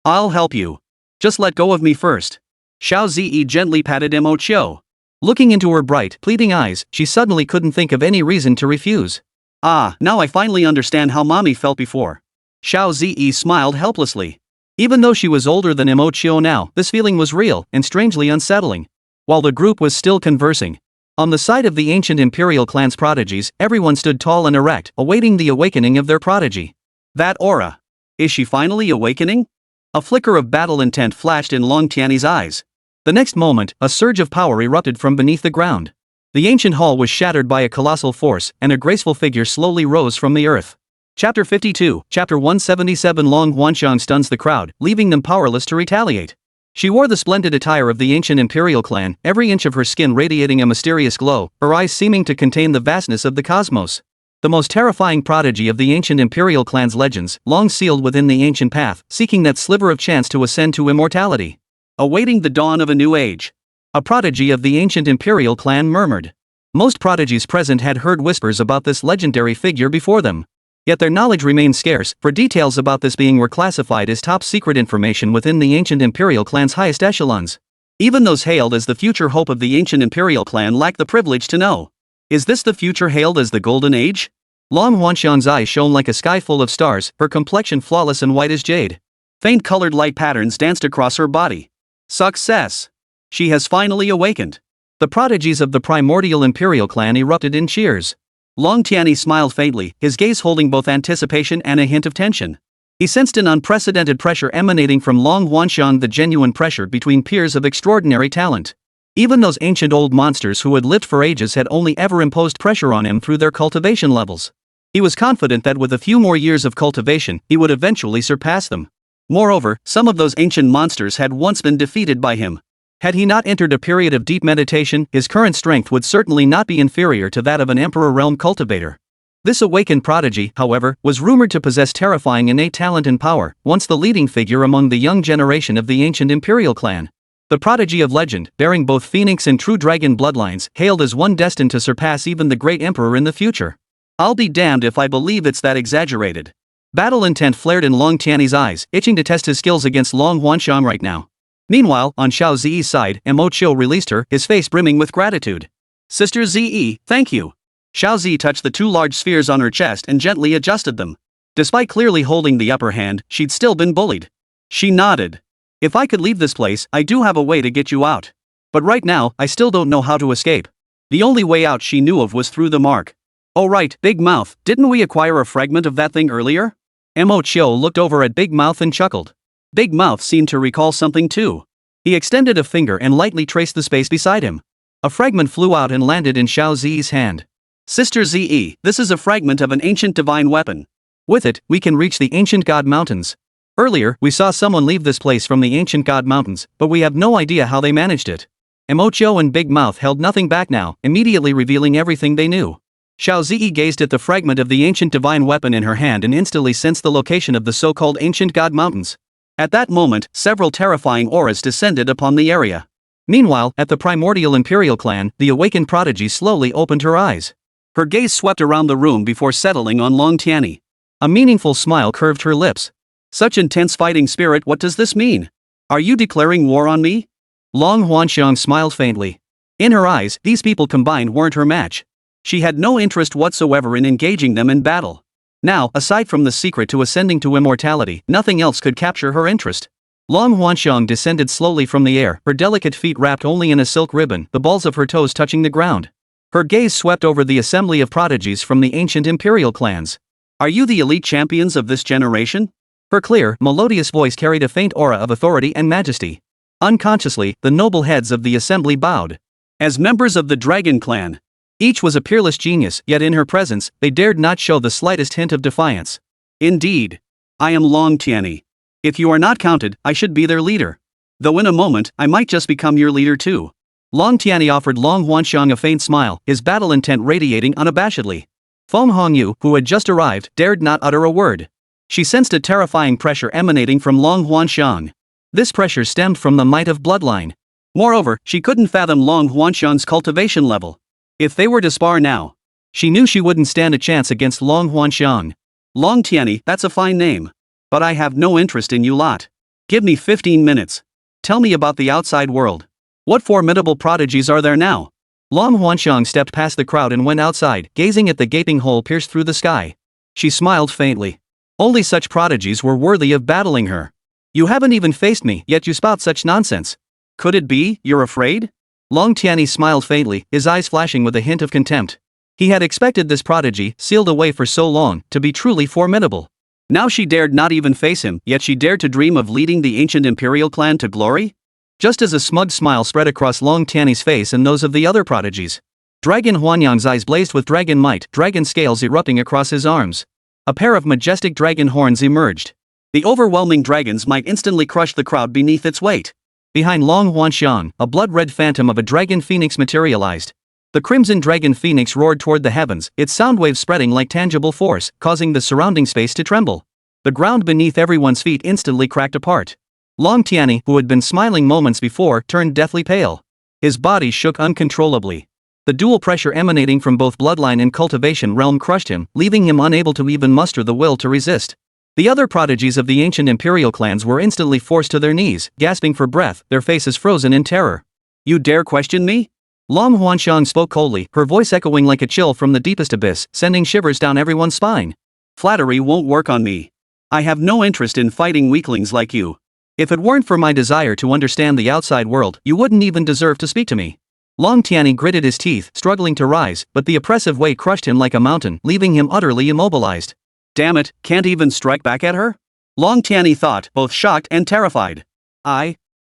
Speaker 2: I'll help you. Just let go of me first. Xiao Ziyi gently patted Mo Chio. Looking into her bright, pleading eyes, she suddenly couldn't think of any reason to refuse. Ah, now I finally understand how mommy felt before. Xiao Ziyi smiled helplessly. Even though she was older than Mo Chio now, this feeling was real and strangely unsettling. While the group was still conversing, on the side of the ancient imperial clan's prodigies, everyone stood tall and erect, awaiting the awakening of their prodigy. That aura. Is she finally awakening? A flicker of battle intent flashed in Long Tiany's eyes. The next moment, a surge of power erupted from beneath the ground. The ancient hall was shattered by a colossal force, and a graceful figure slowly rose from the earth. Chapter 52, Chapter 177. Long Huanxiang stuns the crowd, leaving them powerless to retaliate. She wore the splendid attire of the ancient imperial clan, every inch of her skin radiating a mysterious glow, her eyes seeming to contain the vastness of the cosmos. The most terrifying prodigy of the ancient imperial clan's legends, long sealed within the ancient path, seeking that sliver of chance to ascend to immortality. Awaiting the dawn of a new age. A prodigy of the ancient imperial clan murmured. Most prodigies present had heard whispers about this legendary figure before them. Yet their knowledge remained scarce, for details about this being were classified as top-secret information within the ancient imperial clan's highest echelons. Even those hailed as the future hope of the ancient imperial clan lacked the privilege to know. Is this the future hailed as the Golden Age? Long Huanxiang's eyes shone like a sky full of stars, her complexion flawless and white as jade. Faint colored light patterns danced across her body. Success! She has finally awakened. The prodigies of the primordial imperial clan erupted in cheers. Long Tianyi smiled faintly, his gaze holding both anticipation and a hint of tension. He sensed an unprecedented pressure emanating from Long Huanxiang, the genuine pressure between peers of extraordinary talent. Even those ancient old monsters who had lived for ages had only ever imposed pressure on him through their cultivation levels. He was confident that with a few more years of cultivation, he would eventually surpass them. Moreover, some of those ancient monsters had once been defeated by him. Had he not entered a period of deep meditation, his current strength would certainly not be inferior to that of an emperor realm cultivator. This awakened prodigy, however, was rumored to possess terrifying innate talent and power, once the leading figure among the young generation of the ancient imperial clan. The prodigy of legend, bearing both phoenix and true dragon bloodlines, hailed as one destined to surpass even the great emperor in the future. I'll be damned if I believe it's that exaggerated. Battle intent flared in Long Tianyi's eyes, itching to test his skills against Long Huanxiang right now. Meanwhile, on Xiao Ziyi's side, Mo Chiu released her, his face brimming with gratitude. Sister Ziyi, thank you. Xiao Zi touched the two large spheres on her chest and gently adjusted them. Despite clearly holding the upper hand, she'd still been bullied. She nodded. If I could leave this place, I do have a way to get you out. But right now, I still don't know how to escape. The only way out she knew of was through the mark. Oh right, Big Mouth, didn't we acquire a fragment of that thing earlier? Mo Chiu looked over at Big Mouth and chuckled. Big Mouth seemed to recall something too. He extended a finger and lightly traced the space beside him. A fragment flew out and landed in Xiao Ziyi's hand. Sister Ziyi, this is a fragment of an ancient divine weapon. With it, we can reach the ancient god mountains. Earlier, we saw someone leave this place from the ancient god mountains, but we have no idea how they managed it. Mo Chiu and Big Mouth held nothing back now, immediately revealing everything they knew. Xiao Ziyi gazed at the fragment of the ancient divine weapon in her hand and instantly sensed the location of the so-called ancient god mountains. At that moment, several terrifying auras descended upon the area. Meanwhile, at the primordial imperial clan, the awakened prodigy slowly opened her eyes. Her gaze swept around the room before settling on Long Tianyi. A meaningful smile curved her lips. Such intense fighting spirit, what does this mean? Are you declaring war on me? Long Huanxiang smiled faintly. In her eyes, these people combined weren't her match. She had no interest whatsoever in engaging them in battle. Now, aside from the secret to ascending to immortality, nothing else could capture her interest. Long Huanxiang descended slowly from the air, her delicate feet wrapped only in a silk ribbon, the balls of her toes touching the ground. Her gaze swept over the assembly of prodigies from the ancient imperial clans. Are you the elite champions of this generation? Her clear, melodious voice carried a faint aura of authority and majesty. Unconsciously, the noble heads of the assembly bowed. As members of the Dragon Clan, each was a peerless genius, yet in her presence, they dared not show the slightest hint of defiance. Indeed. I am Long Tianyi. If you are not counted, I should be their leader. Though in a moment, I might just become your leader too. Long Tianyi offered Long Huanxiang a faint smile, his battle intent radiating unabashedly. Feng Hongyu, who had just arrived, dared not utter a word. She sensed a terrifying pressure emanating from Long Huanxiang. This pressure stemmed from the might of bloodline. Moreover, she couldn't fathom Long Huanxiang's cultivation level. If they were to spar now, she knew she wouldn't stand a chance against Long Huanxiang. Long Tianyi, that's a fine name. But I have no interest in you lot. Give me 15 minutes. Tell me about the outside world. What formidable prodigies are there now? Long Huanxiang stepped past the crowd and went outside, gazing at the gaping hole pierced through the sky. She smiled faintly. Only such prodigies were worthy of battling her. You haven't even faced me, yet you spout such nonsense. Could it be, you're afraid? Long Tianyi smiled faintly, his eyes flashing with a hint of contempt. He had expected this prodigy, sealed away for so long, to be truly formidable. Now she dared not even face him, yet she dared to dream of leading the ancient imperial clan to glory? Just as a smug smile spread across Long Tianyi's face and those of the other prodigies. Dragon Huanyang's eyes blazed with dragon might, dragon scales erupting across his arms. A pair of majestic dragon horns emerged. The overwhelming dragons might instantly crush the crowd beneath its weight.
Speaker 1: Behind Long Huanxiang, a blood-red phantom of a dragon phoenix materialized. The crimson dragon phoenix roared toward the heavens, its sound waves spreading like tangible force, causing the surrounding space to tremble. The ground beneath everyone's feet instantly cracked apart. Long Tianyi, who had been smiling moments before, turned deathly pale. His body shook uncontrollably. The dual pressure emanating from both bloodline and cultivation realm crushed him, leaving him unable to even muster the will to resist. The other prodigies of the ancient imperial clans were instantly forced to their knees, gasping for breath, their faces frozen in terror.
Speaker 2: You dare question me?
Speaker 1: Long Huanxiang spoke coldly, her voice echoing like a chill from the deepest abyss, sending shivers down everyone's spine.
Speaker 2: Flattery won't work on me. I have no interest in fighting weaklings like you.
Speaker 1: If it weren't for my desire to understand the outside world, you wouldn't even deserve to speak to me. Long Tianyi gritted his teeth, struggling to rise, but the oppressive weight crushed him like a mountain, leaving him utterly immobilized.
Speaker 2: Damn it, can't even strike back at her? Long Tianyi thought, both shocked and terrified.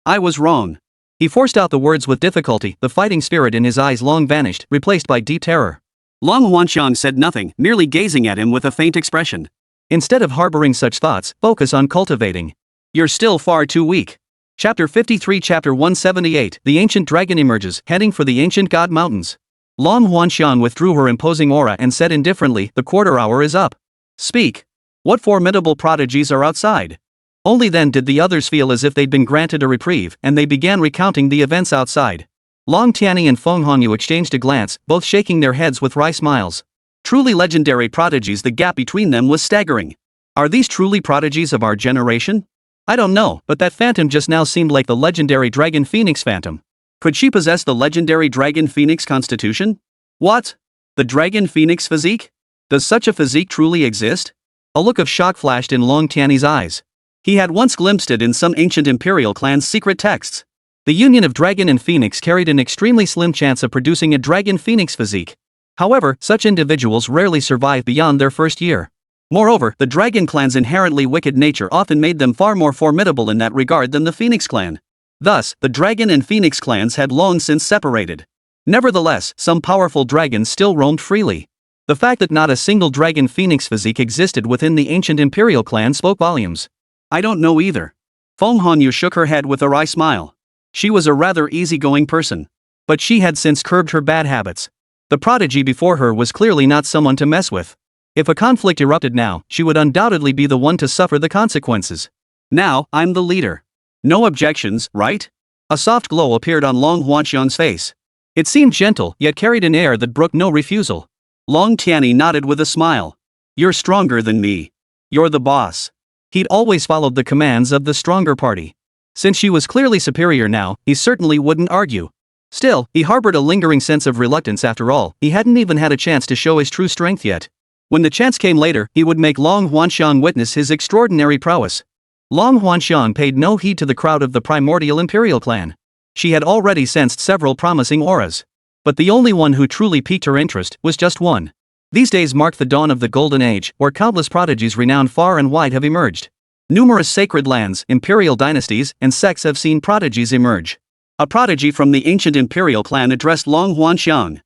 Speaker 2: I was wrong.
Speaker 1: He forced out the words with difficulty, the fighting spirit in his eyes long vanished, replaced by deep terror.
Speaker 2: Long Huanxiang said nothing, merely gazing at him with a faint expression.
Speaker 1: Instead of harboring such thoughts, focus on cultivating.
Speaker 2: You're still far too weak.
Speaker 1: Chapter 53 Chapter 178 The Ancient Dragon emerges, heading for the Ancient God Mountains. Long Huanxiang withdrew her imposing aura and said indifferently, the quarter hour is up.
Speaker 2: Speak. What formidable prodigies are outside?
Speaker 1: Only then did the others feel as if they'd been granted a reprieve, and they began recounting the events outside. Long Tianyi and Feng Hongyu exchanged a glance, both shaking their heads with wry smiles.
Speaker 2: Truly legendary prodigies, the gap between them was staggering. Are these truly prodigies of our generation?
Speaker 1: I don't know, but that phantom just now seemed like the legendary Dragon Phoenix phantom.
Speaker 2: Could she possess the legendary Dragon Phoenix constitution? What? The Dragon Phoenix physique? Does such a physique truly exist?
Speaker 1: A look of shock flashed in Long Tianyi's eyes.
Speaker 2: He had once glimpsed it in some ancient imperial clan's secret texts.
Speaker 1: The union of dragon and phoenix carried an extremely slim chance of producing a dragon phoenix physique. However, such individuals rarely survive beyond their first year. Moreover, the dragon clan's inherently wicked nature often made them far more formidable in that regard than the phoenix clan. Thus, the dragon and phoenix clans had long since separated. Nevertheless, some powerful dragons still roamed freely. The fact that not a single dragon phoenix physique existed within the ancient imperial clan spoke volumes.
Speaker 2: I don't know either. Feng Hongyu shook her head with a wry smile. She was a rather easygoing person.
Speaker 1: But she had since curbed her bad habits. The prodigy before her was clearly not someone to mess with. If a conflict erupted now, she would undoubtedly be the one to suffer the consequences.
Speaker 2: Now, I'm the leader. No objections, right?
Speaker 1: A soft glow appeared on Long Huanxiang's face. It seemed gentle, yet carried an air that brooked no refusal.
Speaker 2: Long Tianyi nodded with a smile. You're stronger than me. You're the boss.
Speaker 1: He'd always followed the commands of the stronger party. Since she was clearly superior now, he certainly wouldn't argue. Still, he harbored a lingering sense of reluctance after all, he hadn't even had a chance to show his true strength yet. When the chance came later, he would make Long Huanxiang witness his extraordinary prowess. Long Huanxiang paid no heed to the crowd of the primordial imperial clan. She had already sensed several promising auras. But the only one who truly piqued her interest was just one. These days marked the dawn of the Golden Age, where countless prodigies renowned far and wide have emerged. Numerous sacred lands, imperial dynasties, and sects have seen prodigies emerge.
Speaker 2: A prodigy from the ancient imperial clan addressed Long Huanxiang.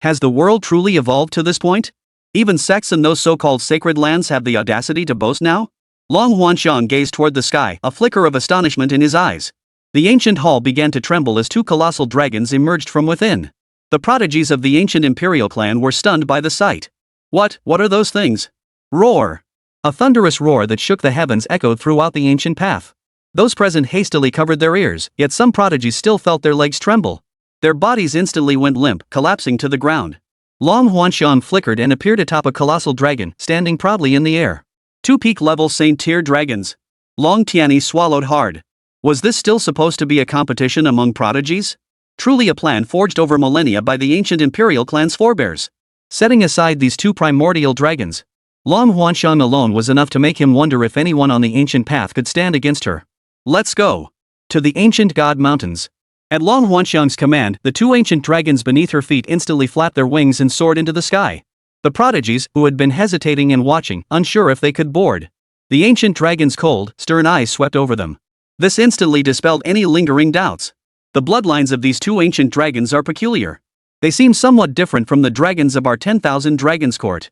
Speaker 2: Has the world truly evolved to this point? Even sects in those so-called sacred lands have the audacity to boast now? Long Huanxiang gazed toward the sky, a flicker of astonishment in his eyes. The ancient hall began to tremble as two colossal dragons emerged from within. The prodigies of the ancient imperial clan were stunned by the sight. What are those things? Roar! A thunderous roar that shook the heavens echoed throughout the ancient path. Those present hastily covered their ears, yet some prodigies still felt their legs tremble. Their bodies instantly went limp, collapsing to the ground. Long Huanxiang flickered and appeared atop a colossal dragon, standing proudly in the air. Two peak-level Saint-tier dragons. Long Tianyi swallowed hard. Was this still supposed to be a competition among prodigies? Truly a plan forged over millennia by the ancient imperial clan's forebears. Setting aside these two primordial dragons, Long Huanxiang alone was enough to make him wonder if anyone on the ancient path could stand against her. Let's go. To the ancient God Mountains. At Long Huanxiang's command, the two ancient dragons beneath her feet instantly flapped their wings and soared into the sky. The prodigies, who had been hesitating and watching, unsure if they could board. The ancient dragon's cold, stern eyes swept over them. This instantly dispelled any lingering doubts. The bloodlines of these two ancient dragons are peculiar. They seem somewhat different from the dragons of our 10,000 Dragons Court.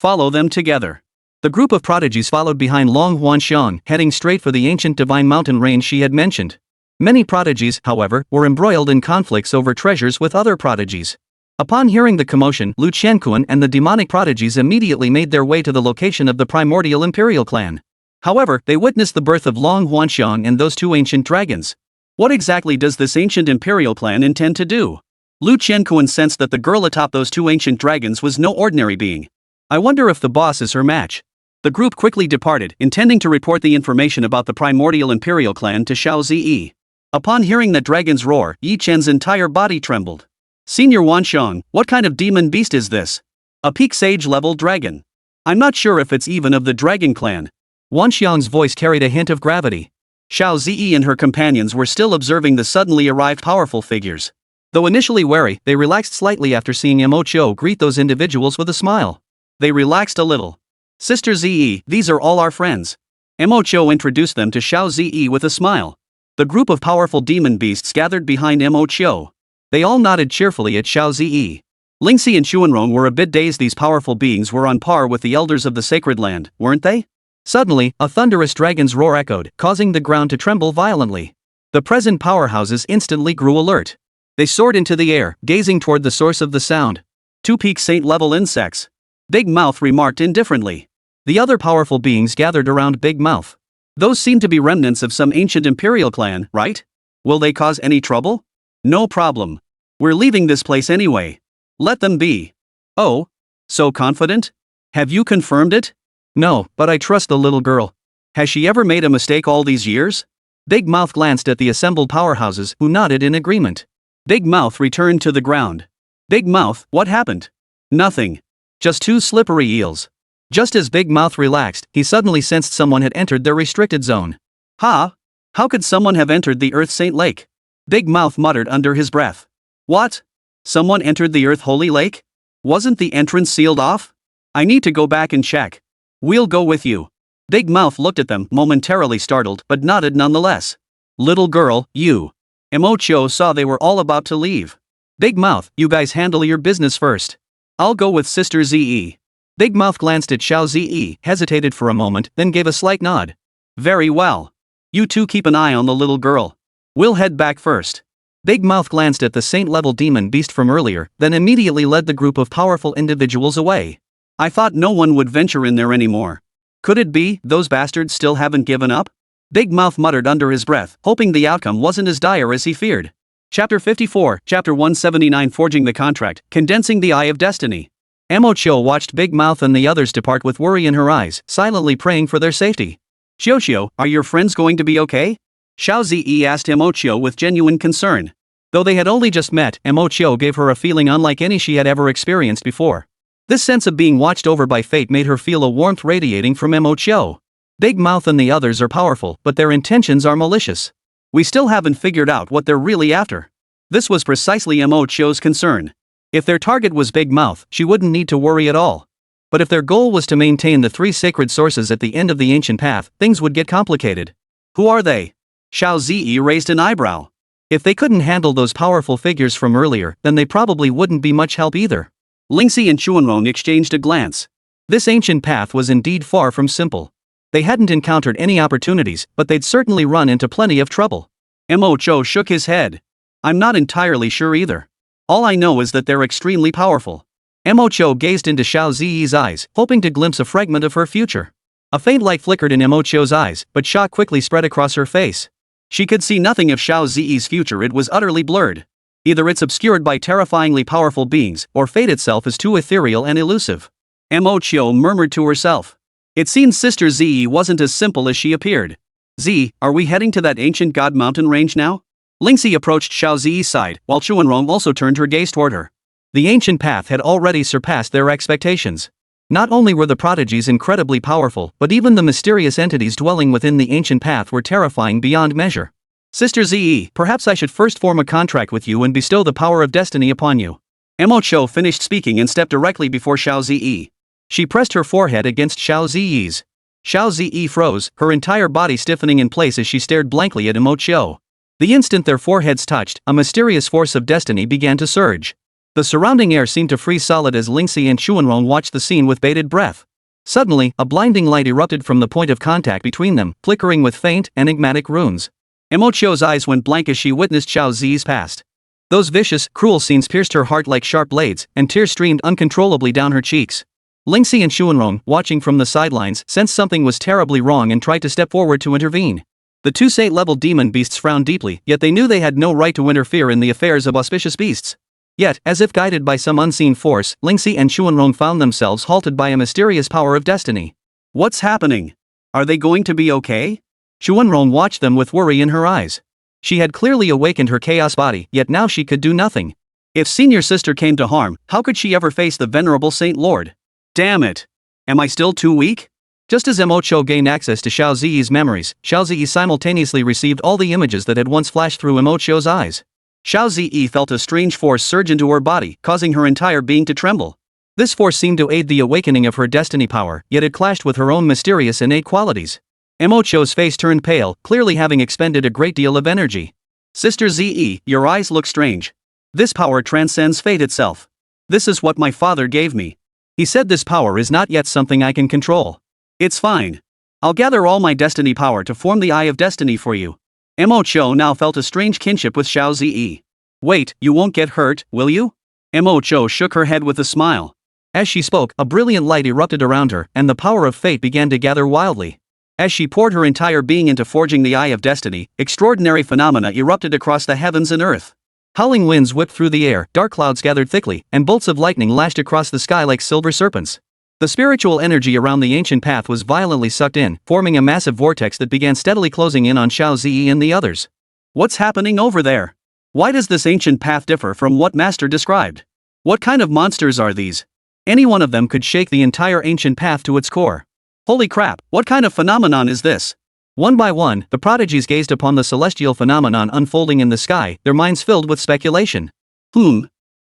Speaker 2: Follow them together. The group of prodigies followed behind Long Huanxiang, heading straight for the ancient divine mountain range she had mentioned. Many prodigies, however, were embroiled in conflicts over treasures with other prodigies. Upon hearing the commotion, Lu Qianquan and the demonic prodigies immediately made their way to the location of the primordial imperial clan. However, they witnessed the birth of Long Huanxiang and those two ancient dragons. What exactly does this ancient imperial clan intend to do? Lu Qianquan sensed that the girl atop those two ancient dragons was no ordinary being. I wonder if the boss is her match. The group quickly departed, intending to report the information about the primordial imperial clan to Xiao Ziling. Upon hearing the dragon's roar, Yi Chen's entire body trembled. Senior Wanxiang, what kind of demon beast is this? A peak sage level dragon. I'm not sure if it's even of the dragon clan.
Speaker 1: Wanxiang's voice carried a hint of gravity.
Speaker 2: Xiao Ziling and her companions were still observing the suddenly arrived powerful figures.
Speaker 1: Though initially wary, they relaxed slightly after seeing Mo Chou greet those individuals with a smile.
Speaker 2: They relaxed a little. Sister Ziyi, these are all our friends. Mo Chou introduced them to Xiao Ziyi with a smile. The group of powerful demon beasts gathered behind Mo Chou.
Speaker 1: They all nodded cheerfully at Xiao Ziyi.
Speaker 2: Lingxi and Xuanrong were a bit dazed. These powerful beings were on par with the elders of the sacred land, weren't they?
Speaker 1: Suddenly, a thunderous dragon's roar echoed, causing the ground to tremble violently. The present powerhouses instantly grew alert. They soared into the air, gazing toward the source of the sound.
Speaker 2: Two peak saint-level insects. Big Mouth remarked indifferently.
Speaker 1: The other powerful beings gathered around Big Mouth.
Speaker 2: Those seem to be remnants of some ancient imperial clan, right? Will they cause any trouble? No problem. We're leaving this place anyway. Let them be. Oh? So confident? Have you confirmed it?
Speaker 1: No, but I trust the little girl.
Speaker 2: Has she ever made a mistake all these years?
Speaker 1: Big Mouth glanced at the assembled powerhouses, who nodded in agreement.
Speaker 2: Big Mouth returned to the ground. Big Mouth, what happened? Nothing. Just two slippery eels.
Speaker 1: Just as Big Mouth relaxed, he suddenly sensed someone had entered their restricted zone.
Speaker 2: Ha! How could someone have entered the Earth Saint Lake? Big Mouth muttered under his breath. What? Someone entered the Earth Holy Lake? Wasn't the entrance sealed off? I need to go back and check. We'll go with you. Big Mouth looked at them, momentarily startled, but nodded nonetheless. Little girl, you. Mo Chou saw they were all about to leave.
Speaker 1: Big Mouth, you guys handle your business first.
Speaker 2: I'll go with Sister Ziyi.
Speaker 1: Big Mouth glanced at Xiao Ziyi, hesitated for a moment, then gave a slight nod.
Speaker 2: Very well. You two keep an eye on the little girl. We'll head back first.
Speaker 1: Big Mouth glanced at the saint-level demon beast from earlier, then immediately led the group of powerful individuals away.
Speaker 2: I thought no one would venture in there anymore. Could it be those bastards still haven't given up? Big Mouth muttered under his breath, hoping the outcome wasn't as dire as he feared. Chapter 54, Chapter 179 Forging the Contract, Condensing the Eye of Destiny.
Speaker 1: Mo Chou watched Big Mouth and the others depart with worry in her eyes, silently praying for their safety.
Speaker 2: Xiao, are your friends going to be okay? Xiao Ziyi asked Mo Chou with genuine concern.
Speaker 1: Though they had only just met, Mo Chou gave her a feeling unlike any she had ever experienced before. This sense of being watched over by fate made her feel a warmth radiating from Mo Chou. Big Mouth and the others are powerful, but their intentions are malicious.
Speaker 2: We still haven't figured out what they're really after. This was precisely Mo Chou's concern.
Speaker 1: If their target was Big Mouth, she wouldn't need to worry at all. But if their goal was to maintain the three sacred sources at the end of the ancient path, things would get complicated.
Speaker 2: Who are they? Xiao Ziyi raised an eyebrow.
Speaker 1: If they couldn't handle those powerful figures from earlier, then they probably wouldn't be much help either.
Speaker 2: Lingxi and Xuanrong exchanged a glance.
Speaker 1: This ancient path was indeed far from simple. They hadn't encountered any opportunities, but they'd certainly run into plenty of trouble.
Speaker 2: Mo Chou shook his head. I'm not entirely sure either. All I know is that they're extremely powerful.
Speaker 1: Mo Chou gazed into Xiao Ziyi's eyes, hoping to glimpse a fragment of her future. A faint light flickered in Mo Chou's eyes, but shock quickly spread across her face.
Speaker 2: She could see nothing of Xiao Ziyi's future. It was utterly blurred. Either it's obscured by terrifyingly powerful beings, or fate itself is too ethereal and elusive. Mo Chou murmured to herself. It seems Sister Ziyi wasn't as simple as she appeared. Z, are we heading to that ancient god mountain range now? Lingxi approached Xiao Ziyi's side, while Xuanrong also turned her gaze toward her.
Speaker 1: The ancient path had already surpassed their expectations. Not only were the prodigies incredibly powerful, but even the mysterious entities dwelling within the ancient path were terrifying beyond measure.
Speaker 2: Sister Ziyi, perhaps I should first form a contract with you and bestow the power of destiny upon you. Mo Chou finished speaking and stepped directly before Xiao Ziyi.
Speaker 1: She pressed her forehead against Xiao Ziyi's. Xiao Ziyi froze, her entire body stiffening in place as she stared blankly at Mo Chou. The instant their foreheads touched, a mysterious force of destiny began to surge. The surrounding air seemed to freeze solid as Lingxi and Xuanrong watched the scene with bated breath. Suddenly, a blinding light erupted from the point of contact between them, flickering with faint, enigmatic runes. Emochio's eyes went blank as she witnessed Xiao Zi's past. Those vicious, cruel scenes pierced her heart like sharp blades, and tears streamed uncontrollably down her cheeks. Lingxi and Xuanrong, watching from the sidelines, sensed something was terribly wrong and tried to step forward to intervene. The two Sect-level demon beasts frowned deeply, yet they knew they had no right to interfere in the affairs of auspicious beasts. Yet, as if guided by some unseen force, Lingxi and Xuanrong found themselves halted by a mysterious power of destiny.
Speaker 2: What's happening? Are they going to be okay?
Speaker 1: Xuanrong watched them with worry in her eyes. She had clearly awakened her chaos body, yet now she could do nothing.
Speaker 2: If senior sister came to harm, how could she ever face the venerable Saint Lord? Damn it! Am I still too weak?
Speaker 1: Just as Emocho gained access to Xiao Zi's memories, Xiao Zi simultaneously received all the images that had once flashed through Emocho's eyes.
Speaker 2: Xiao Zi felt a strange force surge into her body, causing her entire being to tremble.
Speaker 1: This force seemed to aid the awakening of her destiny power, yet it clashed with her own mysterious innate qualities. Emocho's face turned pale, clearly having expended a great deal of energy.
Speaker 2: Sister Ze, your eyes look strange. This power transcends fate itself. This is what my father gave me.
Speaker 1: He said this power is not yet something I can control.
Speaker 2: It's fine. I'll gather all my destiny power to form the Eye of Destiny for you. Emocho now felt a strange kinship with Xiao Zi. Wait, you won't get hurt, will you? Emocho shook her head with a smile.
Speaker 1: As she spoke, a brilliant light erupted around her, and the power of fate began to gather wildly. As she poured her entire being into forging the Eye of Destiny, extraordinary phenomena erupted across the heavens and earth. Howling winds whipped through the air, dark clouds gathered thickly, and bolts of lightning lashed across the sky like silver serpents. The spiritual energy around the ancient path was violently sucked in, forming a massive vortex that began steadily closing in on Xiao Zi and the others.
Speaker 2: What's happening over there? Why does this ancient path differ from what Master described? What kind of monsters are these?
Speaker 1: Any one of them could shake the entire ancient path to its core.
Speaker 2: Holy crap, what kind of phenomenon is this?
Speaker 1: One by one, the prodigies gazed upon the celestial phenomenon unfolding in the sky, their minds filled with speculation.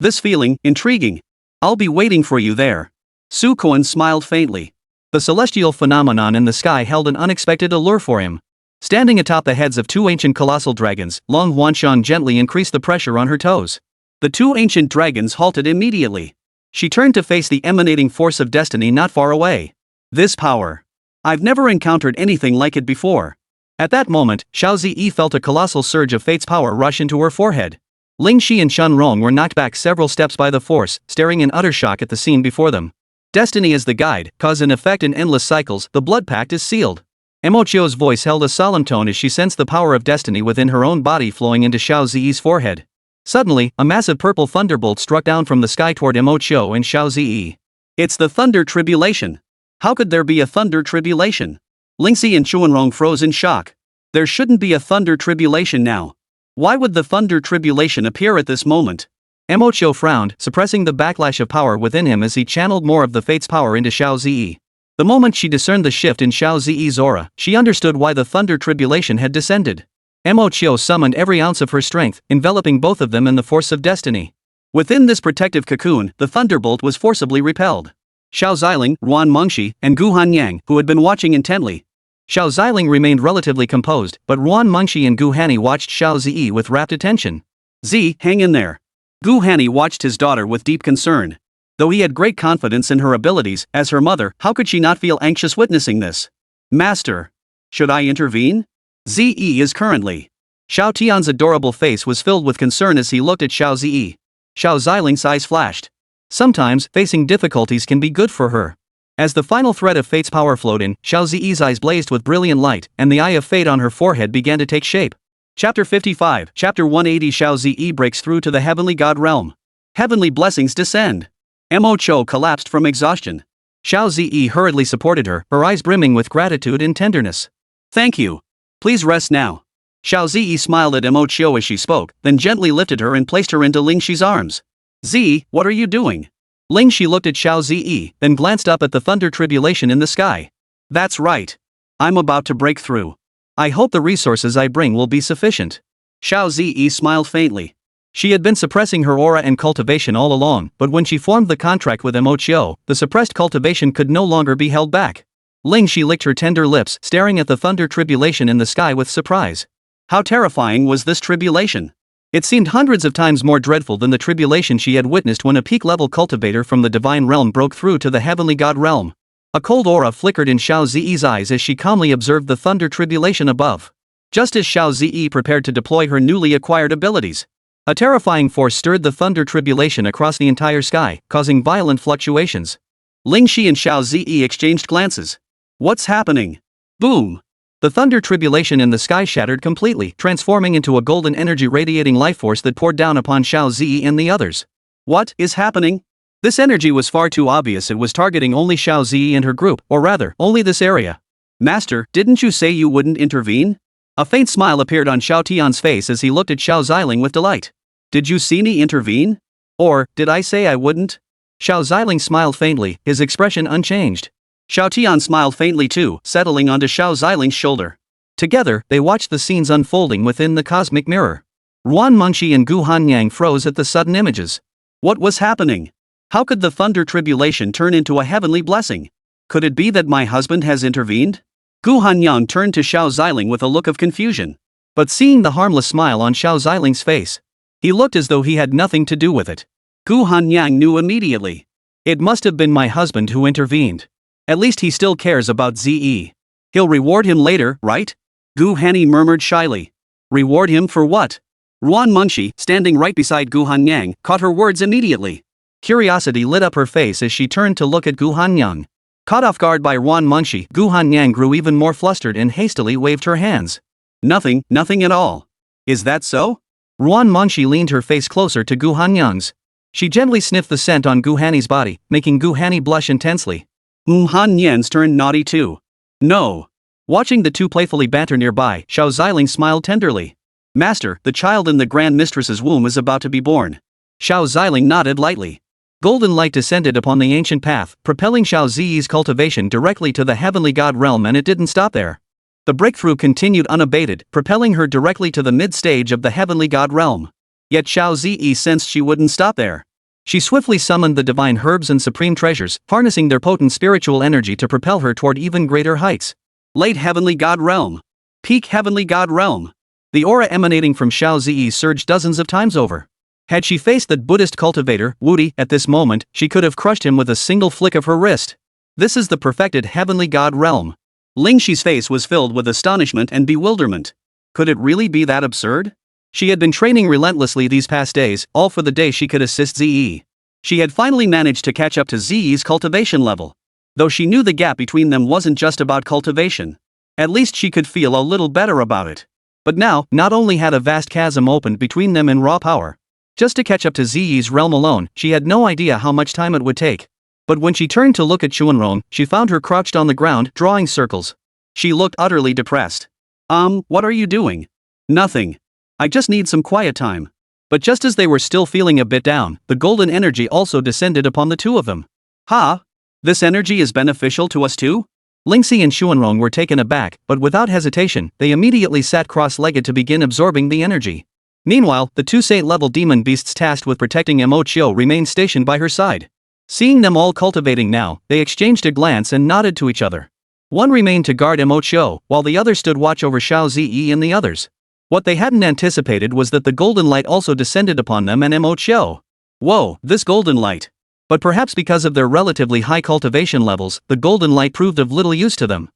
Speaker 2: This feeling, intriguing. I'll be waiting for you there. Su Kuan smiled faintly.
Speaker 1: The celestial phenomenon in the sky held an unexpected allure for him. Standing atop the heads of two ancient colossal dragons, Long Huanshan gently increased the pressure on her toes.
Speaker 2: The two ancient dragons halted immediately. She turned to face the emanating force of destiny not far away. This power. I've never encountered anything like it before.
Speaker 1: At that moment, Xiao Zi felt a colossal surge of fate's power rush into her forehead. Lingxi and Xuanrong were knocked back several steps by the force, staring in utter shock at the scene before them. Destiny is the guide, cause and effect in endless cycles, the blood pact is sealed. Emochio's voice held a solemn tone as she sensed the power of destiny within her own body flowing into Xiao Zi's forehead. Suddenly, a massive purple thunderbolt struck down from the sky toward Emochio and Xiao Zi.
Speaker 2: It's the thunder tribulation. How could there be a thunder tribulation? Lingxi and Xuanrong froze in shock. There shouldn't be a thunder tribulation now. Why would the thunder tribulation appear at this moment?
Speaker 1: Emochio frowned, suppressing the backlash of power within him as he channeled more of the fate's power into Xiao Zi. The moment she discerned the shift in Xiao Zi's aura, she understood why the thunder tribulation had descended. Emochio summoned every ounce of her strength, enveloping both of them in the force of destiny.
Speaker 2: Within this protective cocoon, the thunderbolt was forcibly repelled. Xiao Ziling, Ruan Mengxi, and Gu Hanyang, who had been watching intently.
Speaker 1: Xiao Ziling remained relatively composed, but Ruan Mengxi and Gu Hani watched Xiao Zi with rapt attention.
Speaker 2: Z, hang in there. Gu Hani watched his daughter with deep concern. Though he had great confidence in her abilities, as her mother, how could she not feel anxious witnessing this? Master. Should I intervene? Ze is currently.
Speaker 1: Xiao Tian's adorable face was filled with concern as he looked at Xiao Zi. Xiao Ziling's eyes flashed. Sometimes, facing difficulties can be good for her. As the final thread of fate's power flowed in, Xiao Zi's eyes blazed with brilliant light, and the eye of fate on her forehead began to take shape. Chapter 55, Chapter 180. Xiao Zi breaks through to the heavenly god realm.
Speaker 2: Heavenly blessings descend. Emocho collapsed from exhaustion.
Speaker 1: Xiao Zi hurriedly supported her, her eyes brimming with gratitude and tenderness.
Speaker 2: Thank you. Please rest now. Xiao Zi smiled at Emocho as she spoke, then gently lifted her and placed her into Lingxi's arms. Z, what are you doing?
Speaker 1: Lingxi looked at Xiao Zi, then glanced up at the thunder tribulation in the sky.
Speaker 2: That's right. I'm about to break through.
Speaker 1: I hope the resources I bring will be sufficient.
Speaker 2: Xiao Zi smiled faintly.
Speaker 1: She had been suppressing her aura and cultivation all along, but when she formed the contract with Emochio, the suppressed cultivation could no longer be held back. Lingxi licked her tender lips, staring at the thunder tribulation in the sky with surprise.
Speaker 2: How terrifying was this tribulation?
Speaker 1: It seemed hundreds of times more dreadful than the tribulation she had witnessed when a peak-level cultivator from the divine realm broke through to the heavenly god realm. A cold aura flickered in Xiao Zi's eyes as she calmly observed the thunder tribulation above. Just as Xiao Zi prepared to deploy her newly acquired abilities, a terrifying force stirred the thunder tribulation across the entire sky, causing violent fluctuations. Ling Shi and Xiao Zi exchanged glances. What's happening? Boom! The thunder tribulation in the sky shattered completely, transforming into a golden energy radiating life force that poured down upon Xiao Zi and the others. What is happening? This energy was far too obvious. It was targeting only Xiao Zi and her group, or rather, only this area. Master, didn't you say you wouldn't intervene? A faint smile appeared on Xiao Tian's face as he looked at Xiao Ziling with delight. Did you see me intervene? Or, did I say I wouldn't? Xiao Ziling smiled faintly, his expression unchanged. Xiao Tian smiled faintly too, settling onto Xiao Ziling's shoulder. Together, they watched the scenes unfolding within the cosmic mirror. Ruan Mengxi and Gu Hanyang froze at the sudden images. What was happening? How could the thunder tribulation turn into a heavenly blessing? Could it be that my husband has intervened? Gu Hanyang turned to Xiao Ziling with a look of confusion. But seeing the harmless smile on Xiao Ziling's face, he looked as though he had nothing to do with it. Gu Hanyang knew immediately. It must have been my husband who intervened. At least he still cares about Ze. He'll reward him later, right? Gu Hani murmured shyly. Reward him for what? Ruan Mengxi, standing right beside Gu Hanyang, caught her words immediately. Curiosity lit up her face as she turned to look at Gu Hanyang. Caught off guard by Ruan Mengxi, Gu Hanyang grew even more flustered and hastily waved her hands. Nothing at all. Is that so? Ruan Mengxi leaned her face closer to Gu Hanyang's. She gently sniffed the scent on Gu Hani's body, making Gu Hani blush intensely. Han Yan's turned naughty too. No. Watching the two playfully banter nearby, Xiao Ziling smiled tenderly. Master, the child in the Grand Mistress's womb is about to be born. Xiao Ziling nodded lightly. Golden light descended upon the ancient path, propelling Xiao Zi's cultivation directly to the heavenly god realm, and it didn't stop there. The breakthrough continued unabated, propelling her directly to the mid-stage of the heavenly god realm. Yet Xiao Zi sensed she wouldn't stop there. She swiftly summoned the divine herbs and supreme treasures, harnessing their potent spiritual energy to propel her toward even greater heights. Late heavenly god realm. Peak heavenly god realm. The aura emanating from Xiao Zi surged dozens of times over. Had she faced the Buddhist cultivator, Wudi, at this moment, she could have crushed him with a single flick of her wrist. This is the perfected heavenly god realm. Ling Shi's face was filled with astonishment and bewilderment. Could it really be that absurd? She had been training relentlessly these past days, all for the day she could assist Ze. She had finally managed to catch up to Ze's cultivation level. Though she knew the gap between them wasn't just about cultivation. At least she could feel a little better about it. But now, not only had a vast chasm opened between them in raw power. Just to catch up to Ze's realm alone, she had no idea how much time it would take. But when she turned to look at Chuanrong, she found her crouched on the ground, drawing circles. She looked utterly depressed. What are you doing? Nothing. I just need some quiet time. But just as they were still feeling a bit down, the golden energy also descended upon the two of them. Ha! This energy is beneficial to us too? Lingxi and Xuanrong were taken aback, but without hesitation, they immediately sat cross-legged to begin absorbing the energy. Meanwhile, the two Saint-level demon beasts tasked with protecting Mo Chiu remained stationed by her side. Seeing them all cultivating now, they exchanged a glance and nodded to each other. One remained to guard Mo Chiu, while the other stood watch over Xiao Zi and the others. What they hadn't anticipated was that the golden light also descended upon them and Mo Chiu. Whoa, this golden light. But perhaps because of their relatively high cultivation levels, the golden light proved of little use to them.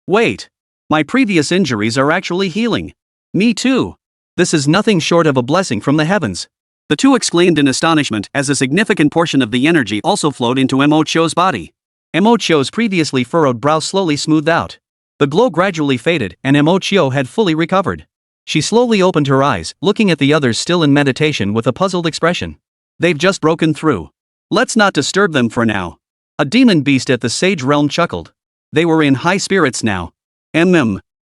Speaker 1: Wait. My previous injuries are actually healing. Me too. This is nothing short of a blessing from the heavens. The two exclaimed in astonishment as a significant portion of the energy also flowed into Mo Chiu's body. Mo Chiu's previously furrowed brow slowly smoothed out. The glow gradually faded, and Mo Chiu had fully recovered. She slowly opened her eyes, looking at the others still in meditation with a puzzled expression. They've just broken through. Let's not disturb them for now. A demon beast at the sage realm chuckled. They were in high spirits now.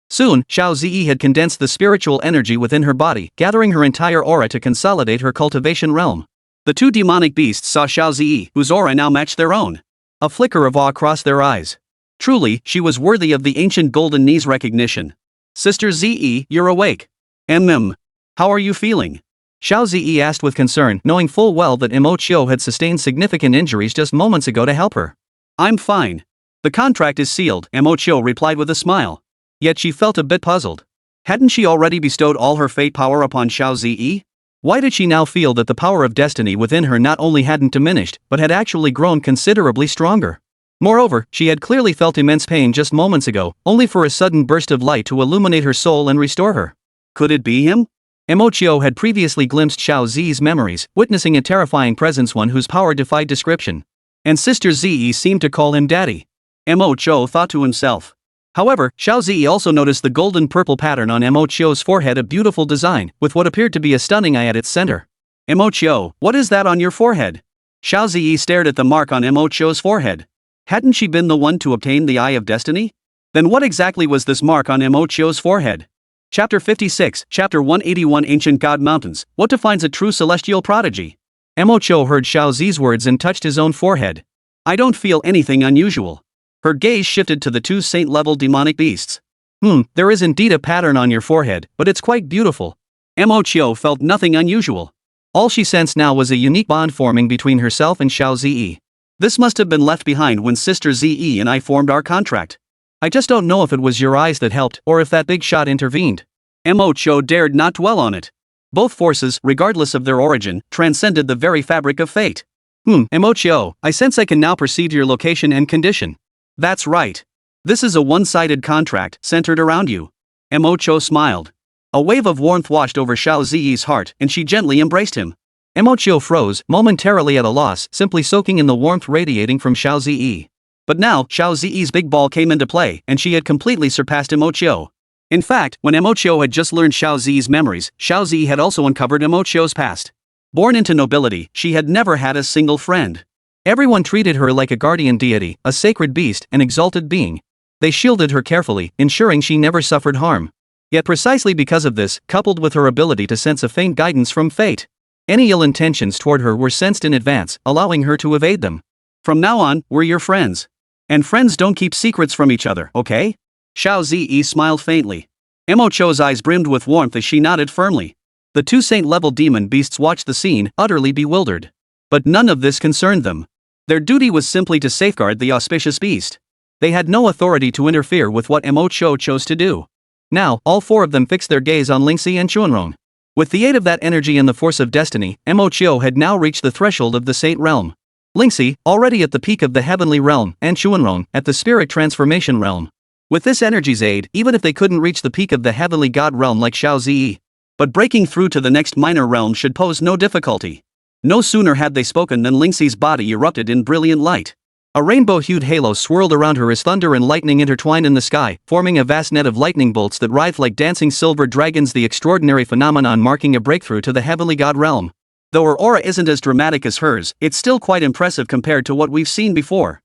Speaker 1: Soon, Xiao Zi had condensed the spiritual energy within her body, gathering her entire aura to consolidate her cultivation realm. The two demonic beasts saw Xiao Zi, whose aura now matched their own. A flicker of awe crossed their eyes. Truly, she was worthy of the ancient golden knees recognition. Sister Ze, you're awake. How are you feeling? Xiao Zi asked with concern, knowing full well that Mo Chiu had sustained significant injuries just moments ago to help her. I'm fine. The contract is sealed, Mo Chiu replied with a smile. Yet she felt a bit puzzled.
Speaker 2: Hadn't she already bestowed all her fate power upon Xiao Ziyi? Why did she now feel that the power of destiny within her not only hadn't diminished, but had actually grown considerably stronger? Moreover, she had clearly felt immense pain just moments ago, only for a sudden burst of light to illuminate her soul and restore her. Could it be him? Mo had previously glimpsed Xiao Zi's memories, witnessing a terrifying presence, one whose power defied description. And Sister Ziyi seemed to call him Daddy. Mo thought to himself. However, Xiao Ziyi also noticed the golden-purple pattern on Mo's forehead, a beautiful design, with what appeared to be a stunning eye at its center. Mo, what is that on your forehead? Xiao Ziyi stared at the mark on Mo's forehead. Hadn't she been the one to obtain the Eye of Destiny? Then what exactly was this mark on Mo's forehead? Chapter 56, Chapter 181, Ancient God Mountains, What defines a true celestial prodigy? Mo heard Xiao Zi's words and touched his own forehead. I don't feel anything unusual. Her gaze shifted to the two saint-level demonic beasts. There is indeed a pattern on your forehead, but it's quite beautiful. Mo felt nothing unusual. All she sensed now was a unique bond forming between herself and Xiao Ziyi. This must have been left behind when Sister Ziyi and I formed our contract. I just don't know if it was your eyes that helped, or if that big shot intervened. Mo dared not dwell on it. Both forces, regardless of their origin, transcended the very fabric of fate. Mo, I sense I can now perceive your location and condition. That's right. This is a one-sided contract, centered around you. Mo smiled. A wave of warmth washed over Xiao Ziyi's heart, and she gently embraced him. Mo froze, momentarily at a loss, simply soaking in the warmth radiating from Xiao Ziyi. But now, Xiao Ziyi's big ball came into play, and she had completely surpassed Mo. In fact, when Mo had just learned Xiao Ziyi's memories, Xiao Ziyi had also uncovered Mo's past. Born into nobility, she had never had a single friend. Everyone treated her like a guardian deity, a sacred beast, an exalted being. They shielded her carefully, ensuring she never suffered harm. Yet precisely because of this, coupled with her ability to sense a faint guidance from fate, any ill intentions toward her were sensed in advance, allowing her to evade them. From now on, we're your friends. And friends don't keep secrets from each other, okay? Xiao Ziyi smiled faintly. Mo's eyes brimmed with warmth as she nodded firmly. The two saint-level demon beasts watched the scene, utterly bewildered. But none of this concerned them. Their duty was simply to safeguard the auspicious beast. They had no authority to interfere with what Mo chose to do. Now, all four of them fixed their gaze on Lingxi and Chuanrong. With the aid of that energy and the force of destiny, Mo had now reached the threshold of the Saint Realm. Lingxi, already at the peak of the Heavenly Realm, and Chuanrong, at the Spirit Transformation Realm. With this energy's aid, even if they couldn't reach the peak of the Heavenly God Realm like Xiao Ziyi, but breaking through to the next minor realm should pose no difficulty. No sooner had they spoken than Lingxi's body erupted in brilliant light. A rainbow-hued halo swirled around her as thunder and lightning intertwined in the sky, forming a vast net of lightning bolts that writhed like dancing silver dragons, the extraordinary phenomenon marking a breakthrough to the Heavenly God Realm. Though her aura isn't as dramatic as hers, it's still quite impressive compared to what we've seen before.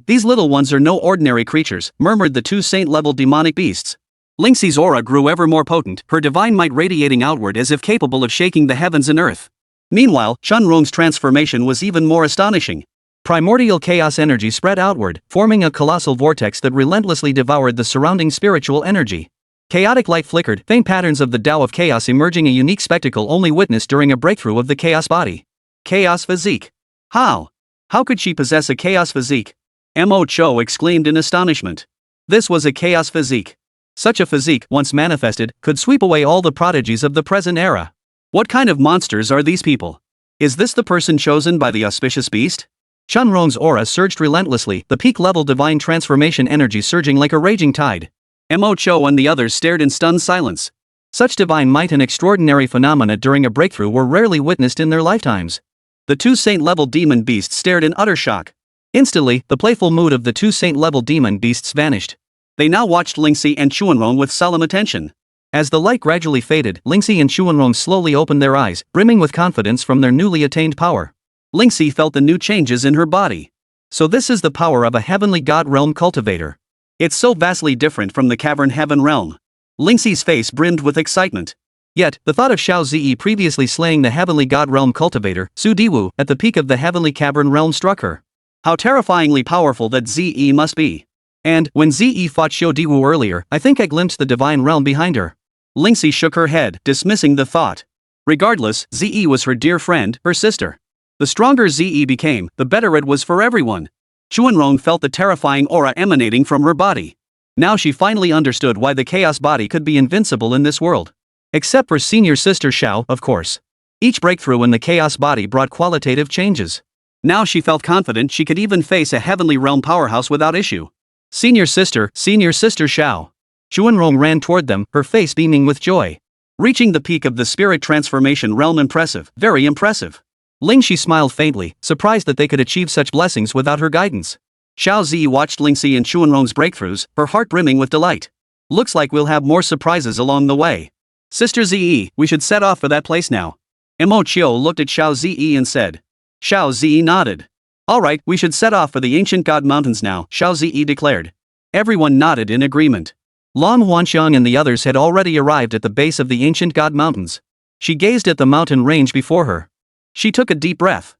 Speaker 2: These little ones are no ordinary creatures, murmured the two saint-level demonic beasts. Lingxi's aura grew ever more potent, her divine might radiating outward as if capable of shaking the heavens and earth. Meanwhile, Chuanrong's transformation was even more astonishing. Primordial chaos energy spread outward, forming a colossal vortex that relentlessly devoured the surrounding spiritual energy. Chaotic light flickered, faint patterns of the Tao of chaos emerging, a unique spectacle only witnessed during a breakthrough of the chaos body. Chaos physique. How? How could she possess a chaos physique? Mo exclaimed in astonishment. This was a chaos physique. Such a physique, once manifested, could sweep away all the prodigies of the present era. What kind of monsters are these people? Is this the person chosen by the auspicious beast? Chuanrong's aura surged relentlessly, the peak-level divine transformation energy surging like a raging tide. Mo and the others stared in stunned silence. Such divine might and extraordinary phenomena during a breakthrough were rarely witnessed in their lifetimes. The two saint-level demon beasts stared in utter shock. Instantly, the playful mood of the two saint-level demon beasts vanished. They now watched Lingxi and Chuanrong with solemn attention. As the light gradually faded, Lingxi and Chuanrong slowly opened their eyes, brimming with confidence from their newly attained power. Lingxi felt the new changes in her body. So this is the power of a heavenly god realm cultivator. It's so vastly different from the cavern heaven realm. Lingxi's face brimmed with excitement. Yet, the thought of Xiao Ziyi previously slaying the heavenly god realm cultivator, Su Diwu, at the peak of the heavenly cavern realm struck her. How terrifyingly powerful that Ziyi must be. And, when Ziyi fought Xiao Diwu earlier, I think I glimpsed the divine realm behind her. Lingxi shook her head, dismissing the thought. Regardless, Ziyi was her dear friend, her sister. The stronger Ziyi became, the better it was for everyone. Chuanrong felt the terrifying aura emanating from her body. Now she finally understood why the chaos body could be invincible in this world. Except for senior sister Xiao, of course. Each breakthrough in the chaos body brought qualitative changes. Now she felt confident she could even face a heavenly realm powerhouse without issue. Senior sister Xiao. Xuanrong ran toward them, her face beaming with joy. Reaching the peak of the spirit transformation realm, impressive, very impressive. Lingxi smiled faintly, surprised that they could achieve such blessings without her guidance. Xiao Zi watched Lingxi and Xuanrong's breakthroughs, her heart brimming with delight. Looks like we'll have more surprises along the way. Sister Zi, we should set off for that place now. Mo Chiu looked at Xiao Zi and said. Xiao Zi nodded. Alright, we should set off for the ancient god mountains now, Xiao Zi declared. Everyone nodded in agreement. Lan Huanxiang and the others had already arrived at the base of the ancient god mountains. She gazed at the mountain range before her. She took a deep breath.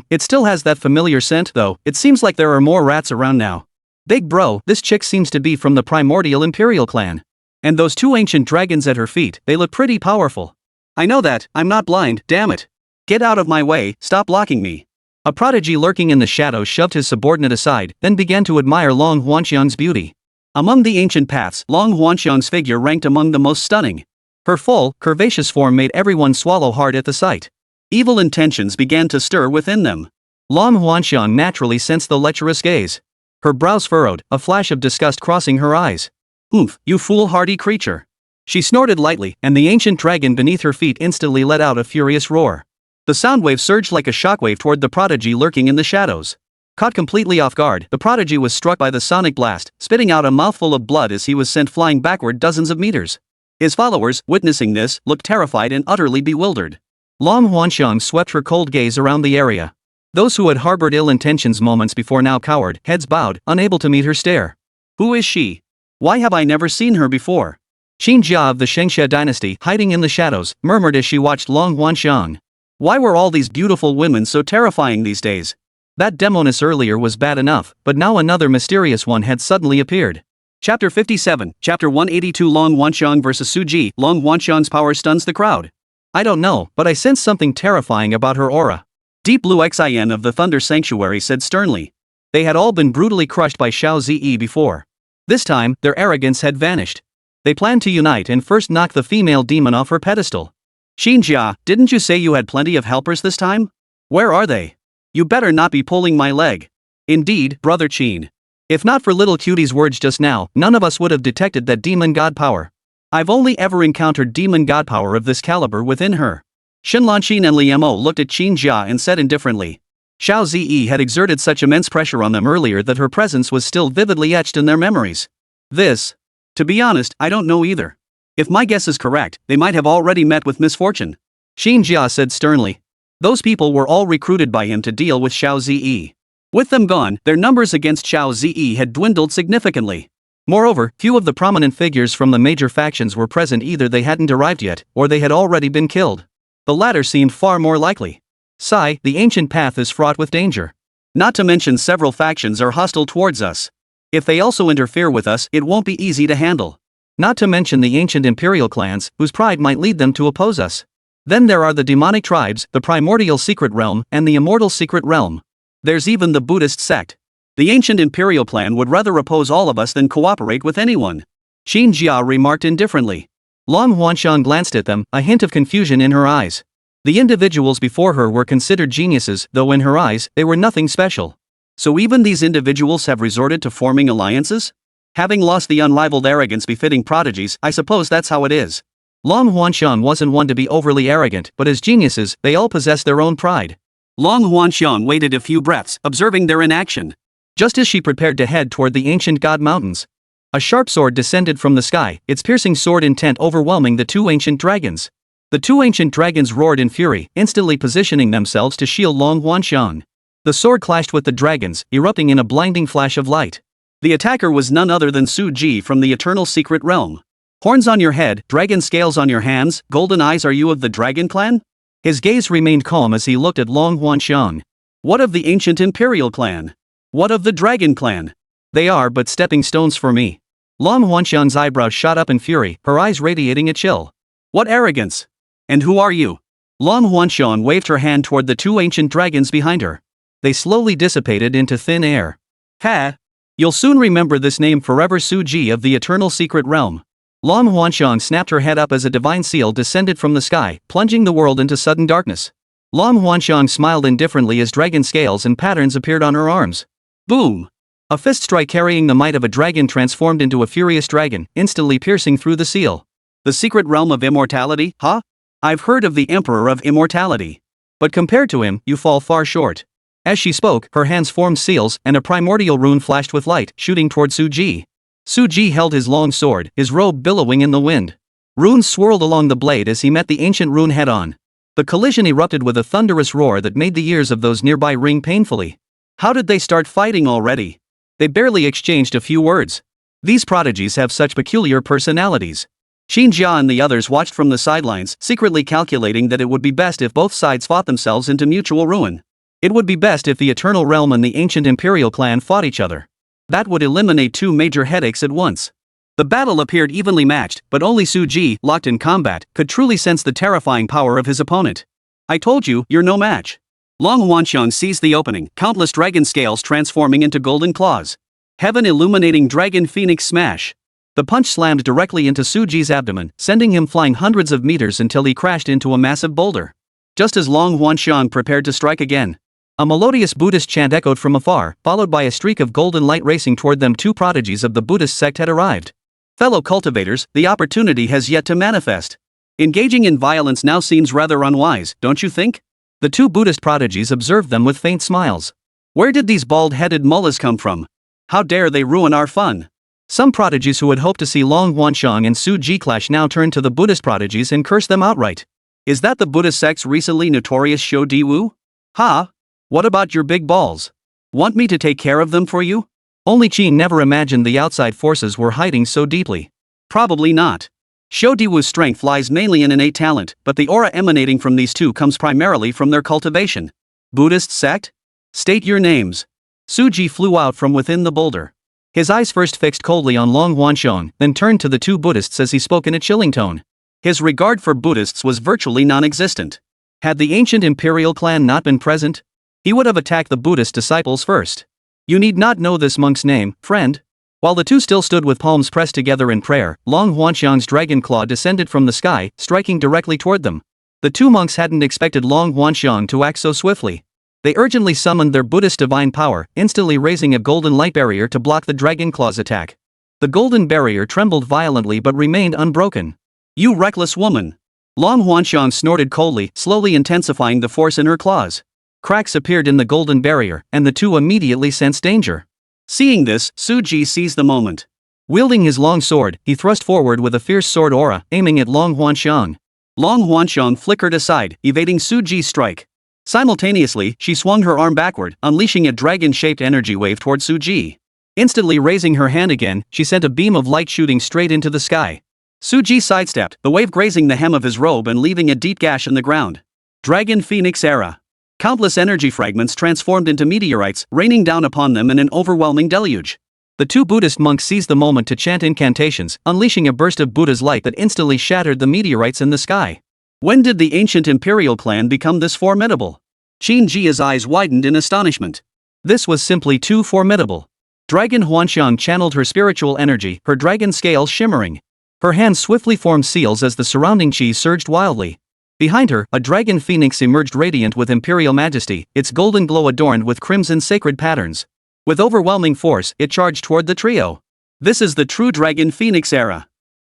Speaker 2: It still has that familiar scent though, it seems like there are more rats around now. Big bro, this chick seems to be from the primordial imperial clan. And those two ancient dragons at her feet, they look pretty powerful. I know that, I'm not blind, damn it. Get out of my way, stop blocking me. A prodigy lurking in the shadows shoved his subordinate aside, then began to admire Long Huanxiang's beauty. Among the ancient paths, Long Huanxiang's figure ranked among the most stunning. Her full, curvaceous form made everyone swallow hard at the sight. Evil intentions began to stir within them. Long Huanxiang naturally sensed the lecherous gaze. Her brows furrowed, a flash of disgust crossing her eyes. Oomph, you foolhardy creature. She snorted lightly, and the ancient dragon beneath her feet instantly let out a furious roar. The sound wave surged like a shockwave toward the prodigy lurking in the shadows. Caught completely off guard, the prodigy was struck by the sonic blast, spitting out a mouthful of blood as he was sent flying backward dozens of meters. His followers, witnessing this, looked terrified and utterly bewildered. Long Huanxiang swept her cold gaze around the area. Those who had harbored ill intentions moments before now cowered, heads bowed, unable to meet her stare. Who is she? Why have I never seen her before? Qin Jia of the Shengxia dynasty, hiding in the shadows, murmured as she watched Long Huanxiang. Why were all these beautiful women so terrifying these days? That demoness earlier was bad enough, but now another mysterious one had suddenly appeared. Chapter 57, Chapter 182 Long Huanxiang vs Su Ji. Long Huanxiang's power stuns the crowd. I don't know, but I sense something terrifying about her aura. Deep Blue Xin of the Thunder Sanctuary said sternly. They had all been brutally crushed by Xiao Zi before. This time, their arrogance had vanished. They planned to unite and first knock the female demon off her pedestal. Qin Jia, didn't you say you had plenty of helpers this time? Where are they? You better not be pulling my leg. Indeed, brother Qin. If not for little cutie's words just now, none of us would have detected that demon god power. I've only ever encountered demon god power of this caliber within her. Shenlanqin and Liemo looked at Qin Jia and said indifferently. Xiao Zi had exerted such immense pressure on them earlier that her presence was still vividly etched in their memories. To be honest, I don't know either. If my guess is correct, they might have already met with misfortune. Qin Jia said sternly. Those people were all recruited by him to deal with Xiao Zi. With them gone, their numbers against Xiao Zi had dwindled significantly. Moreover, few of the prominent figures from the major factions were present, either they hadn't arrived yet, or they had already been killed. The latter seemed far more likely. Sai, the ancient path is fraught with danger. Not to mention several factions are hostile towards us. If they also interfere with us, it won't be easy to handle. Not to mention the ancient imperial clans, whose pride might lead them to oppose us. Then there are the demonic tribes, the primordial secret realm, and the immortal secret realm. There's even the Buddhist sect. The ancient imperial clan would rather oppose all of us than cooperate with anyone. Qin Jia remarked indifferently. Long Huanxiang glanced at them, a hint of confusion in her eyes. The individuals before her were considered geniuses, though in her eyes, they were nothing special. So even these individuals have resorted to forming alliances? Having lost the unrivaled arrogance befitting prodigies, I suppose that's how it is. Long Huanxiang wasn't one to be overly arrogant, but as geniuses, they all possess their own pride. Long Huanxiang waited a few breaths, observing their inaction. Just as she prepared to head toward the ancient god mountains, a sharp sword descended from the sky, its piercing sword intent overwhelming the two ancient dragons. The two ancient dragons roared in fury, instantly positioning themselves to shield Long Huanxiang. The sword clashed with the dragons, erupting in a blinding flash of light. The attacker was none other than Su Ji from the Eternal Secret Realm. Horns on your head, dragon scales on your hands, golden eyes, are you of the Dragon Clan? His gaze remained calm as he looked at Long Huanxiang. What of the ancient Imperial Clan? What of the Dragon Clan? They are but stepping stones for me. Long Huanxiang's eyebrows shot up in fury, her eyes radiating a chill. What arrogance! And who are you? Long Huanxiang waved her hand toward the two ancient dragons behind her. They slowly dissipated into thin air. Ha!
Speaker 1: You'll soon remember this name forever, Suji of the Eternal Secret Realm. Long Huanxiang snapped her head up as a divine seal descended from the sky, plunging the world into sudden darkness. Long Huanxiang smiled indifferently as dragon scales and patterns appeared on her arms. Boom! A fist strike carrying the might of a dragon transformed into a furious dragon, instantly piercing through the seal.
Speaker 2: The secret realm of immortality, huh? I've heard of the Emperor of Immortality.
Speaker 1: But compared to him, you fall far short. As she spoke, her hands formed seals, and a primordial rune flashed with light, shooting toward Suji. Suji held his long sword, his robe billowing in the wind. Runes swirled along the blade as he met the ancient rune head-on. The collision erupted with a thunderous roar that made the ears of those nearby ring painfully.
Speaker 2: How did they start fighting already?
Speaker 1: They barely exchanged a few words. These prodigies have such peculiar personalities.
Speaker 2: Qin Jia and the others watched from the sidelines, secretly calculating that it would be best if both sides fought themselves into mutual ruin.
Speaker 1: It would be best if the Eternal Realm and the ancient Imperial clan fought each other.
Speaker 2: That would eliminate two major headaches at once. The battle appeared evenly matched, but only Suji, locked in combat, could truly sense the terrifying power of his opponent. I told you, you're no match. Long Huanxiang seized the opening, countless dragon scales transforming into golden claws. Heaven-illuminating dragon phoenix smash.
Speaker 1: The punch slammed directly into Suji's abdomen, sending him flying hundreds of meters until he crashed into a massive boulder.
Speaker 2: Just as Long Huanxiang prepared to strike again,
Speaker 1: a melodious Buddhist chant echoed from afar, followed by a streak of golden light racing toward them. Two prodigies of the Buddhist sect had arrived.
Speaker 2: Fellow cultivators, the opportunity has yet to manifest. Engaging in violence now seems rather unwise, don't you think?
Speaker 1: The two Buddhist prodigies observed them with faint smiles.
Speaker 2: Where did these bald-headed mullahs come from? How dare they ruin our fun?
Speaker 1: Some prodigies who had hoped to see Long Huanxiang and Suji clash now turned to the Buddhist prodigies and cursed them outright.
Speaker 2: Is that the Buddhist sect's recently notorious Xiao Diwu? Ha! What about your big balls? Want me to take care of them for you?
Speaker 1: Only Qin never imagined the outside forces were hiding so deeply.
Speaker 2: Probably not. Xiao Diwu's strength lies mainly in innate talent, but the aura emanating from these two comes primarily from their cultivation. Buddhist sect? State your names.
Speaker 1: Suji flew out from within the boulder. His eyes first fixed coldly on Long Huanxiang, then turned to the two Buddhists as he spoke in a chilling tone.
Speaker 2: His regard for Buddhists was virtually non-existent.
Speaker 1: Had the ancient imperial clan not been present, he would have attacked the Buddhist disciples first. You need not know this monk's name, friend. While the two still stood with palms pressed together in prayer, Long Huanxiang's dragon claw descended from the sky, striking directly toward them. The two monks hadn't expected Long Huanxiang to act so swiftly. They urgently summoned their Buddhist divine power, instantly raising a golden light barrier to block the dragon claw's attack. The golden barrier trembled violently but remained unbroken.
Speaker 2: You reckless woman! Long Huanxiang snorted coldly, slowly intensifying the force in her claws.
Speaker 1: Cracks appeared in the golden barrier, and the two immediately sensed danger.
Speaker 2: Seeing this, Suji seized the moment.
Speaker 1: Wielding his long sword, he thrust forward with a fierce sword aura, aiming at Long Huanxiang.
Speaker 2: Long Huanxiang flickered aside, evading Suji's strike. Simultaneously, she swung her arm backward, unleashing a dragon-shaped energy wave toward Suji. Instantly raising her hand again, she sent a beam of light shooting straight into the sky. Suji sidestepped, the wave grazing the hem of his robe and leaving a deep gash in the ground. Dragon Phoenix era. Countless energy fragments transformed into meteorites, raining down upon them in an overwhelming deluge.
Speaker 1: The two Buddhist monks seized the moment to chant incantations, unleashing a burst of Buddha's light that instantly shattered the meteorites in the sky.
Speaker 2: When did the ancient imperial clan become this formidable? Qin Jia's eyes widened in astonishment.
Speaker 1: This was simply too formidable. Dragon Huanxiang channeled her spiritual energy, her dragon scales shimmering. Her hands swiftly formed seals as the surrounding chi surged wildly. Behind her, a dragon phoenix emerged radiant with imperial majesty, its golden glow adorned with crimson sacred patterns. With overwhelming force, it charged toward the trio. This is the true dragon phoenix era.